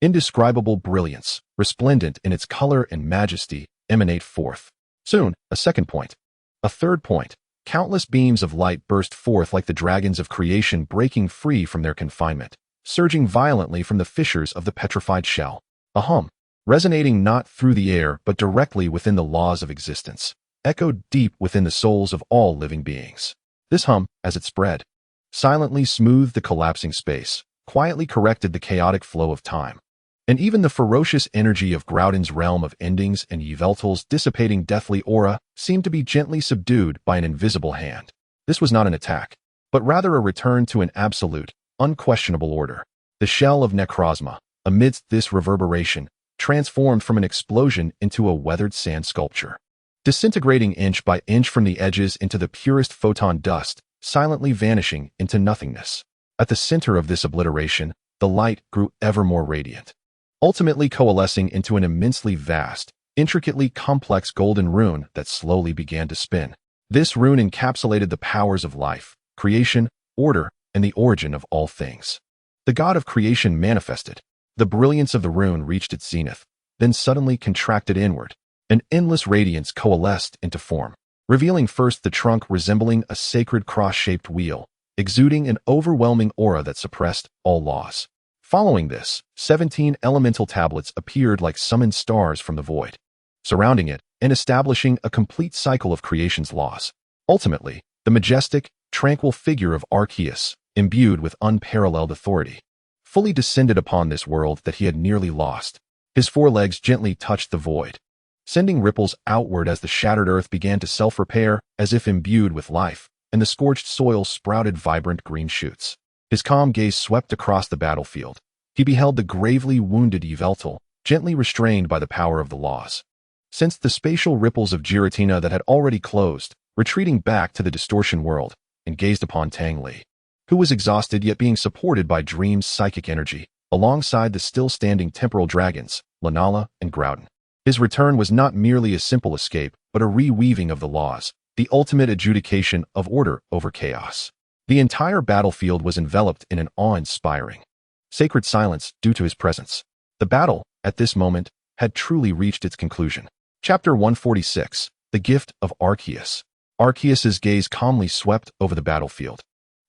indescribable brilliance, resplendent in its color and majesty, emanate forth. Soon, a second point. A third point. Countless beams of light burst forth like the dragons of creation breaking free from their confinement, surging violently from the fissures of the petrified shell. A hum, resonating not through the air but directly within the laws of existence, echoed deep within the souls of all living beings. This hum, as it spread, silently smoothed the collapsing space, quietly corrected the chaotic flow of time. And even the ferocious energy of Groudon's realm of endings and Yveltal's dissipating deathly aura seemed to be gently subdued by an invisible hand. This was not an attack, but rather a return to an absolute, unquestionable order. The shell of Necrozma, amidst this reverberation, transformed from an explosion into a weathered sand sculpture. Disintegrating inch by inch from the edges into the purest photon dust, silently vanishing into nothingness. At the center of this obliteration, the light grew ever more radiant, ultimately coalescing into an immensely vast, intricately complex golden rune that slowly began to spin. This rune encapsulated the powers of life, creation, order, and the origin of all things. The god of creation manifested. The brilliance of the rune reached its zenith, then suddenly contracted inward. An endless radiance coalesced into form, revealing first the trunk resembling a sacred cross-shaped wheel, exuding an overwhelming aura that suppressed all laws. Following this, 17 elemental tablets appeared like summoned stars from the void, surrounding it and establishing a complete cycle of creation's laws. Ultimately, the majestic, tranquil figure of Arceus, imbued with unparalleled authority, fully descended upon this world that he had nearly lost. His forelegs gently touched the void, sending ripples outward as the shattered earth began to self-repair as if imbued with life, and the scorched soil sprouted vibrant green shoots. His calm gaze swept across the battlefield. He beheld the gravely wounded Yveltal, gently restrained by the power of the laws. Sensed the spatial ripples of Giratina that had already closed, retreating back to the distortion world, and gazed upon Tang Li, who was exhausted yet being supported by Dream's psychic energy, alongside the still-standing temporal dragons, Lunala and Groudon. His return was not merely a simple escape, but a reweaving of the laws, the ultimate adjudication of order over chaos. The entire battlefield was enveloped in an awe-inspiring, sacred silence due to his presence. The battle, at this moment, had truly reached its conclusion. Chapter 146, The Gift of Arceus. Arceus's gaze calmly swept over the battlefield,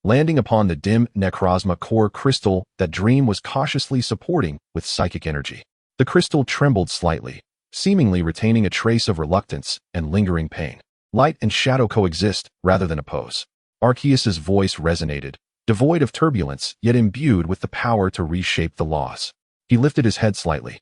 landing upon the dim Necrozma core crystal that Dream was cautiously supporting with psychic energy. The crystal trembled slightly, seemingly retaining a trace of reluctance and lingering pain. Light and shadow coexist rather than oppose. Arceus's voice resonated, devoid of turbulence yet imbued with the power to reshape the laws. He lifted his head slightly,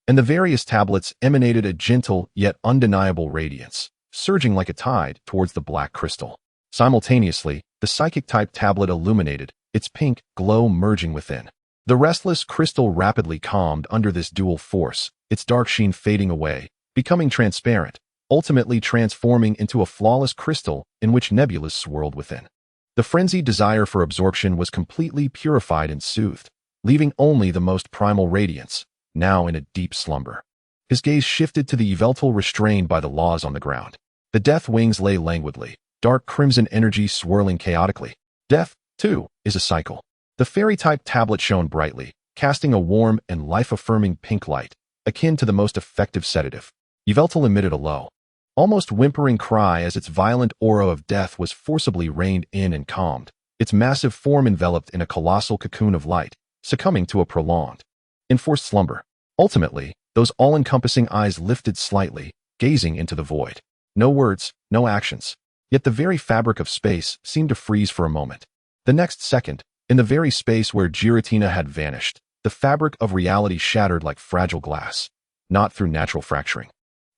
and the various tablets emanated a gentle yet undeniable radiance, surging like a tide towards the black crystal. Simultaneously, the psychic-type tablet illuminated, its pink glow merging within. The restless crystal rapidly calmed under this dual force, its dark sheen fading away, becoming transparent, ultimately transforming into a flawless crystal in which nebulas swirled within. The frenzied desire for absorption was completely purified and soothed, leaving only the most primal radiance, now in a deep slumber. His gaze shifted to the Yveltal restrained by the laws on the ground. The death wings lay languidly, dark crimson energy swirling chaotically. Death, too, is a cycle. The fairy-type tablet shone brightly, casting a warm and life-affirming pink light, akin to the most effective sedative. Yveltal emitted a low, almost whimpering cry as its violent aura of death was forcibly reined in and calmed, its massive form enveloped in a colossal cocoon of light, succumbing to a prolonged, enforced slumber. Ultimately, those all-encompassing eyes lifted slightly, gazing into the void. No words, no actions. Yet the very fabric of space seemed to freeze for a moment. The next second, in the very space where Giratina had vanished, the fabric of reality shattered like fragile glass, not through natural fracturing,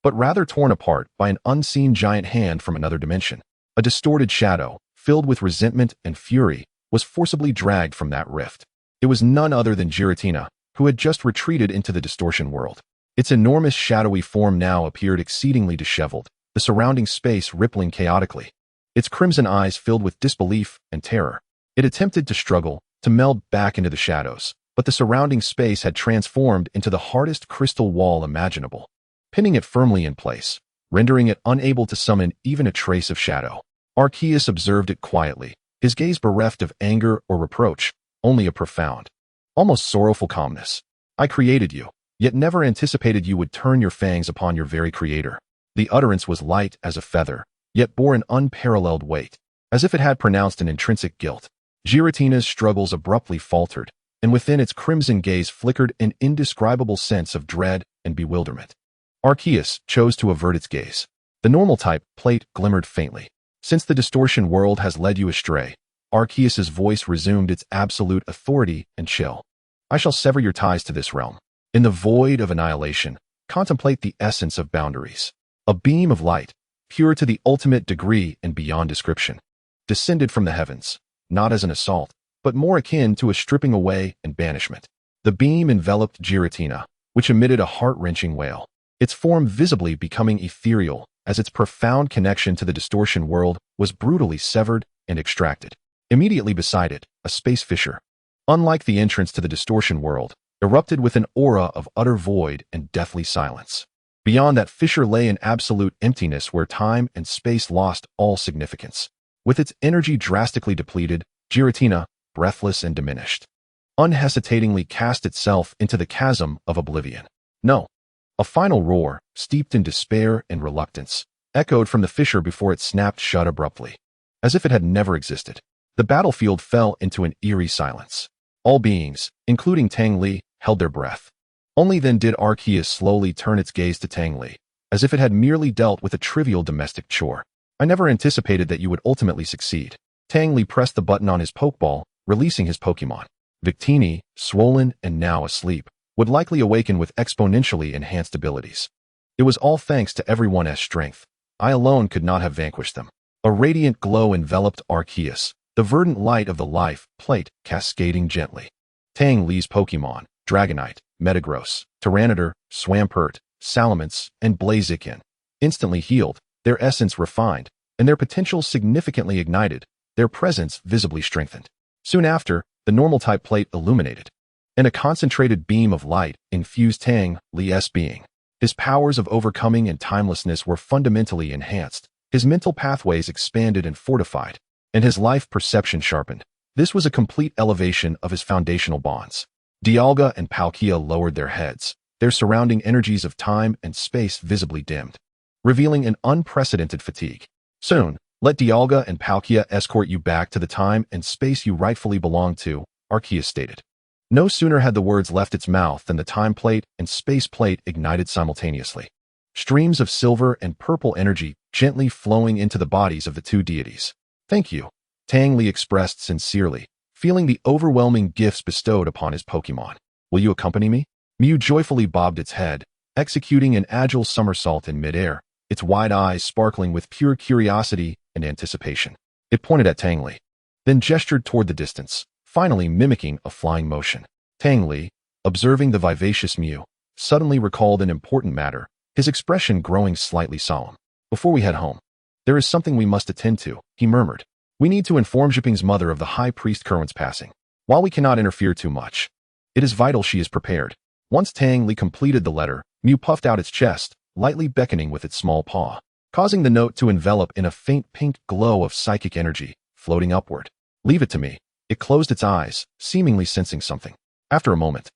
but rather torn apart by an unseen giant hand from another dimension. A distorted shadow, filled with resentment and fury, was forcibly dragged from that rift. It was none other than Giratina, who had just retreated into the distortion world. Its enormous shadowy form now appeared exceedingly disheveled, the surrounding space rippling chaotically. Its crimson eyes filled with disbelief and terror. It attempted to struggle, to meld back into the shadows, but the surrounding space had transformed into the hardest crystal wall imaginable, pinning it firmly in place, rendering it unable to summon even a trace of shadow. Arceus observed it quietly, his gaze bereft of anger or reproach, only a profound, almost sorrowful calmness. I created you, yet never anticipated you would turn your fangs upon your very creator. The utterance was light as a feather, yet bore an unparalleled weight, as if it had pronounced an intrinsic guilt. Giratina's struggles abruptly faltered, and within its crimson gaze flickered an indescribable sense of dread and bewilderment. Arceus chose to avert its gaze. The normal type plate glimmered faintly. Since the distortion world has led you astray, Arceus's voice resumed its absolute authority and chill. I shall sever your ties to this realm. In the void of annihilation, contemplate the essence of boundaries. A beam of light, pure to the ultimate degree and beyond description, descended from the heavens, not as an assault, but more akin to a stripping away and banishment. The beam enveloped Giratina, which emitted a heart-wrenching wail, its form visibly becoming ethereal as its profound connection to the distortion world was brutally severed and extracted. Immediately beside it, a space fissure, unlike the entrance to the distortion world, erupted with an aura of utter void and deathly silence. Beyond that fissure lay an absolute emptiness where time and space lost all significance. With its energy drastically depleted, Giratina, breathless and diminished, unhesitatingly cast itself into the chasm of oblivion. No. A final roar, steeped in despair and reluctance, echoed from the fissure before it snapped shut abruptly, as if it had never existed. The battlefield fell into an eerie silence. All beings, including Tang Li, held their breath. Only then did Arceus slowly turn its gaze to Tang Li, as if it had merely dealt with a trivial domestic chore. I never anticipated that you would ultimately succeed. Tang Li pressed the button on his Pokeball, releasing his Pokémon. Victini, swollen and now asleep, would likely awaken with exponentially enhanced abilities. It was all thanks to everyone's strength. I alone could not have vanquished them. A radiant glow enveloped Arceus, the verdant light of the life plate cascading gently. Tang Li's Pokémon, Dragonite, Metagross, Tyranitar, Swampert, Salamence, and Blaziken, instantly healed, their essence refined, and their potential significantly ignited, their presence visibly strengthened. Soon after, the normal-type plate illuminated, and a concentrated beam of light infused Tang Li's being. His powers of overcoming and timelessness were fundamentally enhanced, his mental pathways expanded and fortified, and his life perception sharpened. This was a complete elevation of his foundational bonds. Dialga and Palkia lowered their heads, their surrounding energies of time and space visibly dimmed, revealing an unprecedented fatigue. Soon, let Dialga and Palkia escort you back to the time and space you rightfully belong to, Arceus stated. No sooner had the words left its mouth than the time plate and space plate ignited simultaneously. Streams of silver and purple energy gently flowing into the bodies of the two deities. Thank you, Tang Li expressed sincerely, feeling the overwhelming gifts bestowed upon his Pokémon. Will you accompany me? Mew joyfully bobbed its head, executing an agile somersault in midair, its wide eyes sparkling with pure curiosity and anticipation. It pointed at Tang Li, then gestured toward the distance, finally mimicking a flying motion. Tang Li, observing the vivacious Mew, suddenly recalled an important matter, his expression growing slightly solemn. Before we head home, there is something we must attend to, he murmured. We need to inform Zhiping's mother of the High Priest Kerwin's passing. While we cannot interfere too much, it is vital she is prepared. Once Tang Li completed the letter, Mew puffed out its chest, lightly beckoning with its small paw, causing the note to envelop in a faint pink glow of psychic energy, floating upward. Leave it to me. It closed its eyes, seemingly sensing something. After a moment,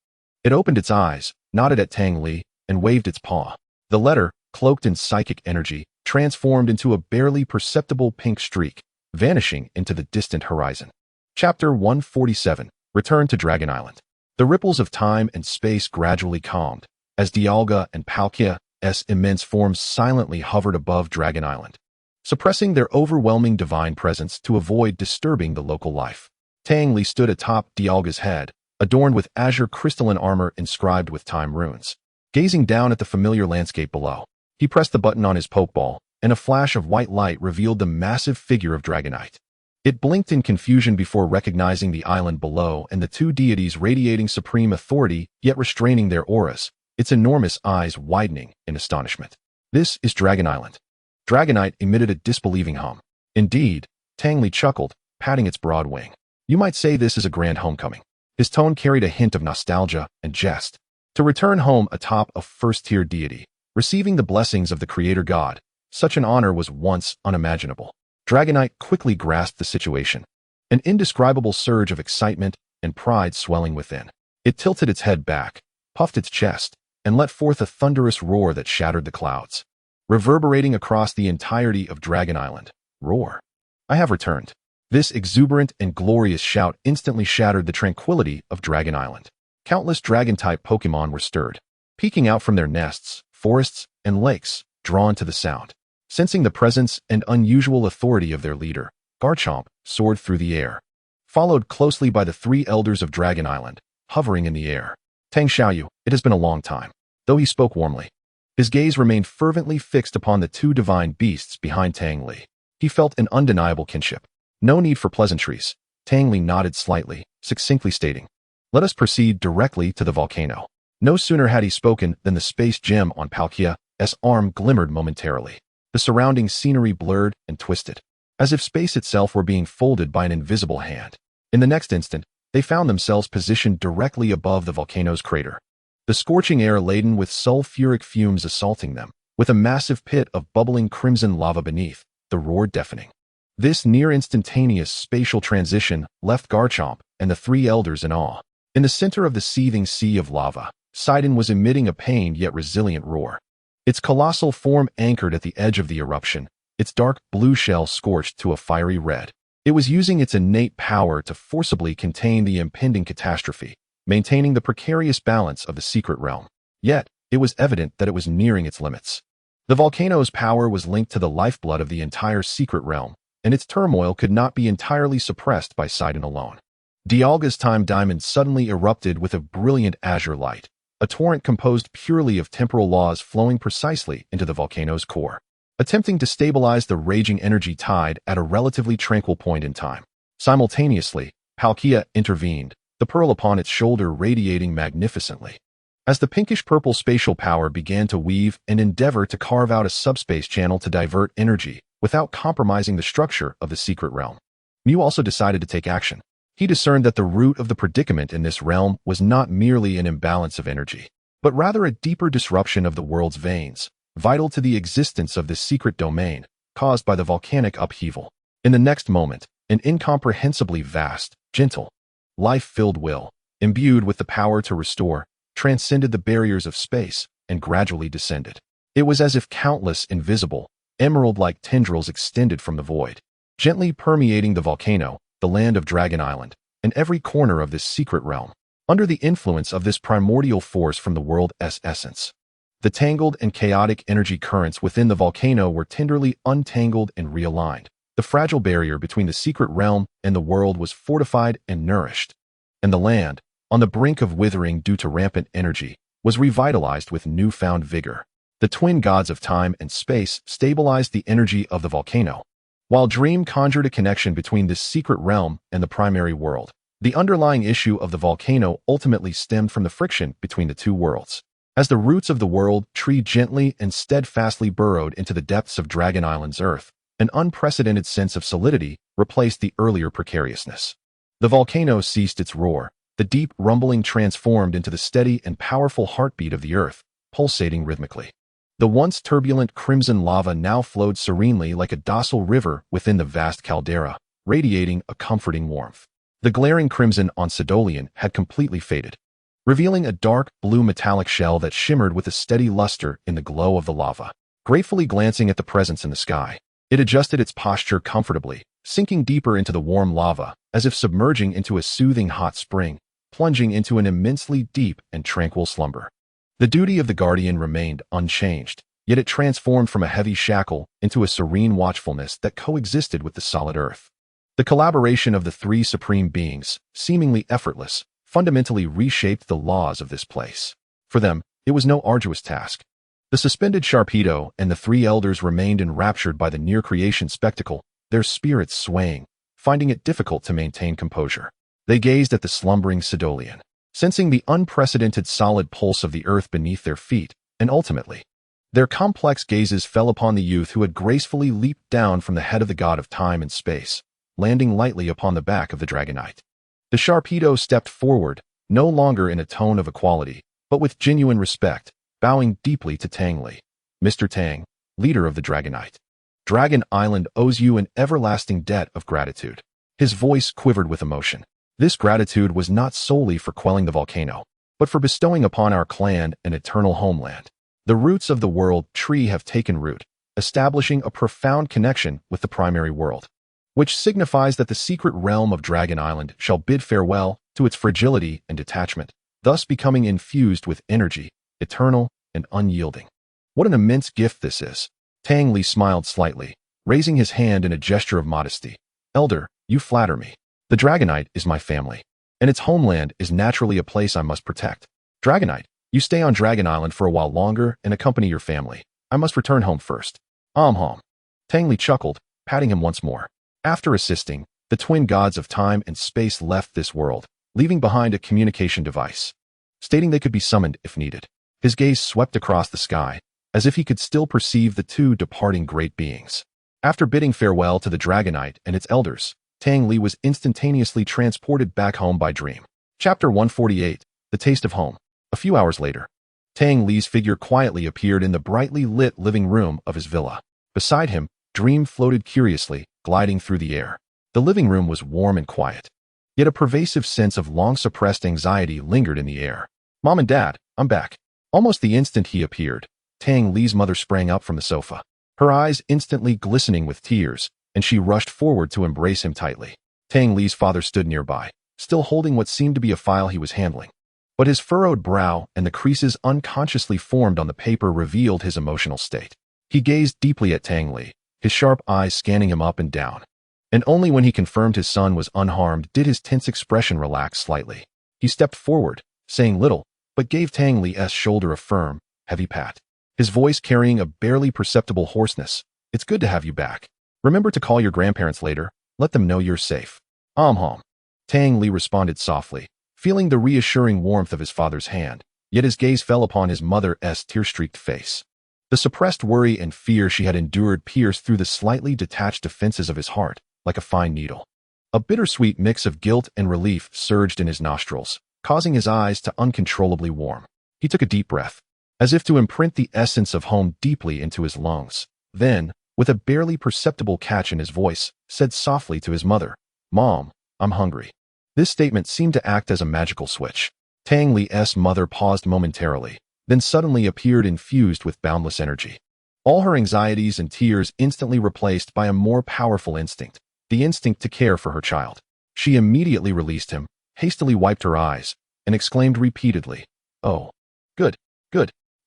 it opened its eyes, nodded at Tang Li, and waved its paw. The letter, cloaked in psychic energy, transformed into a barely perceptible pink streak, vanishing into the distant horizon. Chapter 147. Return to Dragon Island. The ripples of time and space gradually calmed, as Dialga and Palkia's immense forms silently hovered above Dragon Island, suppressing their overwhelming divine presence to avoid disturbing the local life. Tang Li stood atop Dialga's head, adorned with azure crystalline armor inscribed with time runes. Gazing down at the familiar landscape below, he pressed the button on his pokeball, and a flash of white light revealed the massive figure of Dragonite. It blinked in confusion before recognizing the island below and the two deities radiating supreme authority yet restraining their auras, its enormous eyes widening in astonishment. This is Dragon Island. Dragonite emitted a disbelieving hum. Indeed, Tang Li chuckled, patting its broad wing. You might say this is a grand homecoming. His tone carried a hint of nostalgia and jest. To return home atop a first-tier deity, receiving the blessings of the creator god, such an honor was once unimaginable. Dragonite quickly grasped the situation, an indescribable surge of excitement and pride swelling within. It tilted its head back, puffed its chest, and let forth a thunderous roar that shattered the clouds, reverberating across the entirety of Dragon Island. Roar. I have returned. This exuberant and glorious shout instantly shattered the tranquility of Dragon Island. Countless dragon-type Pokémon were stirred, peeking out from their nests, forests, and lakes, drawn to the sound. Sensing the presence and unusual authority of their leader, Garchomp soared through the air, followed closely by the three elders of Dragon Island, hovering in the air. Tang Xiaoyu, it has been a long time. Though he spoke warmly, his gaze remained fervently fixed upon the two divine beasts behind Tang Li. He felt an undeniable kinship. No need for pleasantries. Tang Li nodded slightly, succinctly stating, "Let us proceed directly to the volcano." No sooner had he spoken than the space gem on Palkia's arm glimmered momentarily. The surrounding scenery blurred and twisted, as if space itself were being folded by an invisible hand. In the next instant, they found themselves positioned directly above the volcano's crater, the scorching air laden with sulfuric fumes assaulting them, with a massive pit of bubbling crimson lava beneath, the roar deafening. This near-instantaneous spatial transition left Garchomp and the three elders in awe. In the center of the seething sea of lava, Sidon was emitting a pained yet resilient roar. Its colossal form anchored at the edge of the eruption, its dark blue shell scorched to a fiery red. It was using its innate power to forcibly contain the impending catastrophe, maintaining the precarious balance of the secret realm. Yet, it was evident that it was nearing its limits. The volcano's power was linked to the lifeblood of the entire secret realm, and its turmoil could not be entirely suppressed by Sidon alone. Dialga's time diamond suddenly erupted with a brilliant azure light, a torrent composed purely of temporal laws flowing precisely into the volcano's core, attempting to stabilize the raging energy tide at a relatively tranquil point in time. Simultaneously, Palkia intervened, the pearl upon its shoulder radiating magnificently. As the pinkish-purple spatial power began to weave and endeavor to carve out a subspace channel to divert energy without compromising the structure of the secret realm, Mew also decided to take action. He discerned that the root of the predicament in this realm was not merely an imbalance of energy, but rather a deeper disruption of the world's veins, vital to the existence of this secret domain, caused by the volcanic upheaval. In the next moment, an incomprehensibly vast, gentle, life-filled will, imbued with the power to restore, transcended the barriers of space and gradually descended. It was as if countless invisible, emerald-like tendrils extended from the void, gently permeating the volcano, the land of Dragon Island, and every corner of this secret realm. Under the influence of this primordial force from the world's essence, the tangled and chaotic energy currents within the volcano were tenderly untangled and realigned. The fragile barrier between the secret realm and the world was fortified and nourished, and the land, on the brink of withering due to rampant energy, was revitalized with newfound vigor. The twin gods of time and space stabilized the energy of the volcano, while Dream conjured a connection between this secret realm and the primary world. The underlying issue of the volcano ultimately stemmed from the friction between the two worlds. As the roots of the world tree gently and steadfastly burrowed into the depths of Dragon Island's earth, An unprecedented sense of solidity replaced the earlier precariousness. The volcano ceased its roar. The deep rumbling transformed into the steady and powerful heartbeat of the earth, pulsating rhythmically. The once turbulent crimson lava now flowed serenely like a docile river within the vast caldera, radiating a comforting warmth. The glaring crimson on Sidolian had completely faded, revealing a dark blue metallic shell that shimmered with a steady luster in the glow of the lava. Gratefully glancing at the presence in the sky, it adjusted its posture comfortably, sinking deeper into the warm lava, as if submerging into a soothing hot spring, plunging into an immensely deep and tranquil slumber. The duty of the guardian remained unchanged, yet it transformed from a heavy shackle into a serene watchfulness that coexisted with the solid earth. The collaboration of the three supreme beings, seemingly effortless, fundamentally reshaped the laws of this place. For them, it was no arduous task. The suspended Sharpedo and the three elders remained enraptured by the near-creation spectacle, their spirits swaying, finding it difficult to maintain composure. They gazed at the slumbering Sidolian, sensing the unprecedented solid pulse of the earth beneath their feet, and ultimately, their complex gazes fell upon the youth who had gracefully leaped down from the head of the god of time and space, landing lightly upon the back of the Dragonite. The Sharpedo stepped forward, no longer in a tone of equality, but with genuine respect, bowing deeply to Tang Li. Mr. Tang, leader of the Dragonite. Dragon Island owes you an everlasting debt of gratitude. His voice quivered with emotion. This gratitude was not solely for quelling the volcano, but for bestowing upon our clan an eternal homeland. The roots of the world tree have taken root, establishing a profound connection with the primary world, which signifies that the secret realm of Dragon Island shall bid farewell to its fragility and detachment, thus becoming infused with energy, eternal and unyielding. What an immense gift this is. Tang Li smiled slightly, raising his hand in a gesture of modesty. Elder, you flatter me. The Dragonite is my family, and its homeland is naturally a place I must protect. Dragonite, you stay on Dragon Island for a while longer and accompany your family. I must return home first. Hom. Tang Li chuckled, patting him once more. After assisting, the twin gods of time and space left this world, leaving behind a communication device, stating they could be summoned if needed. His gaze swept across the sky, as if he could still perceive the two departing great beings. After bidding farewell to the Dragonite and its elders, Tang Li was instantaneously transported back home by dream. Chapter 148, The Taste of Home. A few hours later, Tang Li's figure quietly appeared in the brightly lit living room of his villa. Beside him, Dream floated curiously, gliding through the air. The living room was warm and quiet, yet a pervasive sense of long-suppressed anxiety lingered in the air. Mom and Dad, I'm back. Almost the instant he appeared, Tang Li's mother sprang up from the sofa, her eyes instantly glistening with tears, and she rushed forward to embrace him tightly. Tang Li's father stood nearby, still holding what seemed to be a file he was handling. But his furrowed brow and the creases unconsciously formed on the paper revealed his emotional state. He gazed deeply at Tang Li, his sharp eyes scanning him up and down. And only when he confirmed his son was unharmed did his tense expression relax slightly. He stepped forward, saying little, but gave Tang Li's shoulder a firm, heavy pat. His voice carrying a barely perceptible hoarseness. It's good to have you back. Remember to call your grandparents later. Let them know you're safe. Hom. Tang Li responded softly, feeling the reassuring warmth of his father's hand, yet his gaze fell upon his mother's tear-streaked face. The suppressed worry and fear she had endured pierced through the slightly detached defenses of his heart, like a fine needle. A bittersweet mix of guilt and relief surged in his nostrils, causing his eyes to uncontrollably warm. He took a deep breath, as if to imprint the essence of home deeply into his lungs. Then, with a barely perceptible catch in his voice, said softly to his mother, Mom, I'm hungry. This statement seemed to act as a magical switch. Tang Li's mother paused momentarily, then suddenly appeared infused with boundless energy. All her anxieties and tears instantly replaced by a more powerful instinct, the instinct to care for her child. She immediately released him, hastily wiped her eyes, and exclaimed repeatedly, Oh, good,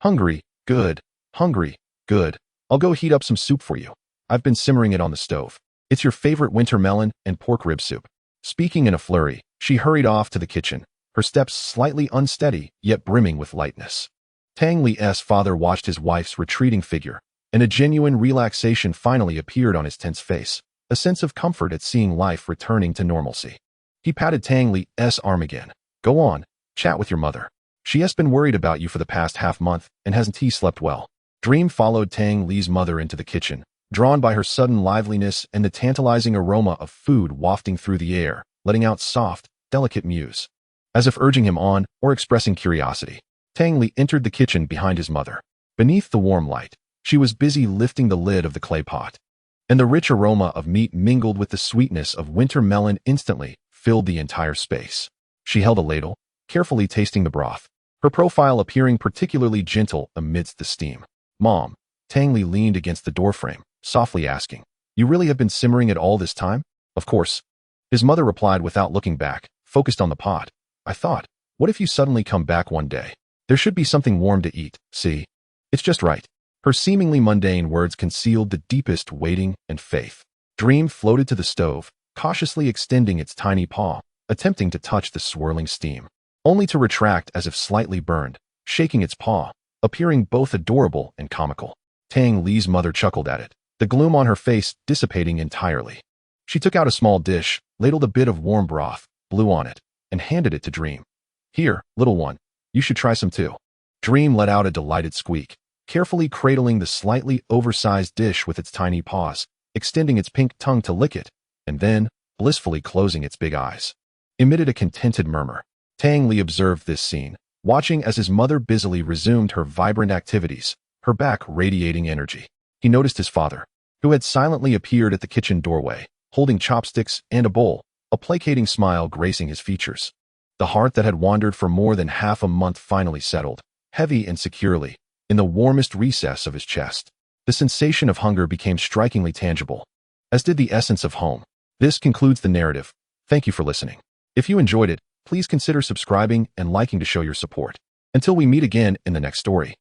hungry, good, hungry, good. I'll go heat up some soup for you. I've been simmering it on the stove. It's your favorite winter melon and pork rib soup. Speaking in a flurry, she hurried off to the kitchen, her steps slightly unsteady, yet brimming with lightness. Tang Li's father watched his wife's retreating figure, and a genuine relaxation finally appeared on his tense face, a sense of comfort at seeing life returning to normalcy. He patted Tang Li's arm again. Go on, chat with your mother. She has been worried about you for the past half month, and hasn't he slept well? Dream followed Tang Li's mother into the kitchen, drawn by her sudden liveliness and the tantalizing aroma of food wafting through the air, letting out soft, delicate mews. As if urging him on or expressing curiosity, Tang Li entered the kitchen behind his mother. Beneath the warm light, she was busy lifting the lid of the clay pot, and the rich aroma of meat mingled with the sweetness of winter melon instantly filled the entire space. She held a ladle, carefully tasting the broth, her profile appearing particularly gentle amidst the steam. "Mom," Tang Li leaned against the doorframe, softly asking, "You really have been simmering it all this time?" "Of course," his mother replied without looking back, focused on the pot. "I thought, what if you suddenly come back one day? There should be something warm to eat, see? It's just right." Her seemingly mundane words concealed the deepest waiting and faith. Dream floated to the stove, cautiously extending its tiny paw, attempting to touch the swirling steam, only to retract as if slightly burned, shaking its paw, appearing both adorable and comical. Tang Li's mother chuckled at it, the gloom on her face dissipating entirely. She took out a small dish, ladled a bit of warm broth, blew on it, and handed it to Dream. "Here, little one, you should try some too." Dream let out a delighted squeak, carefully cradling the slightly oversized dish with its tiny paws, extending its pink tongue to lick it, and then, blissfully closing its big eyes, emitted a contented murmur. Tang Li observed this scene, watching as his mother busily resumed her vibrant activities, her back radiating energy. He noticed his father, who had silently appeared at the kitchen doorway, holding chopsticks and a bowl, a placating smile gracing his features. The heart that had wandered for more than half a month finally settled, heavy and securely, in the warmest recess of his chest. The sensation of hunger became strikingly tangible, as did the essence of home. This concludes the narrative. Thank you for listening. If you enjoyed it, please consider subscribing and liking to show your support. Until we meet again in the next story.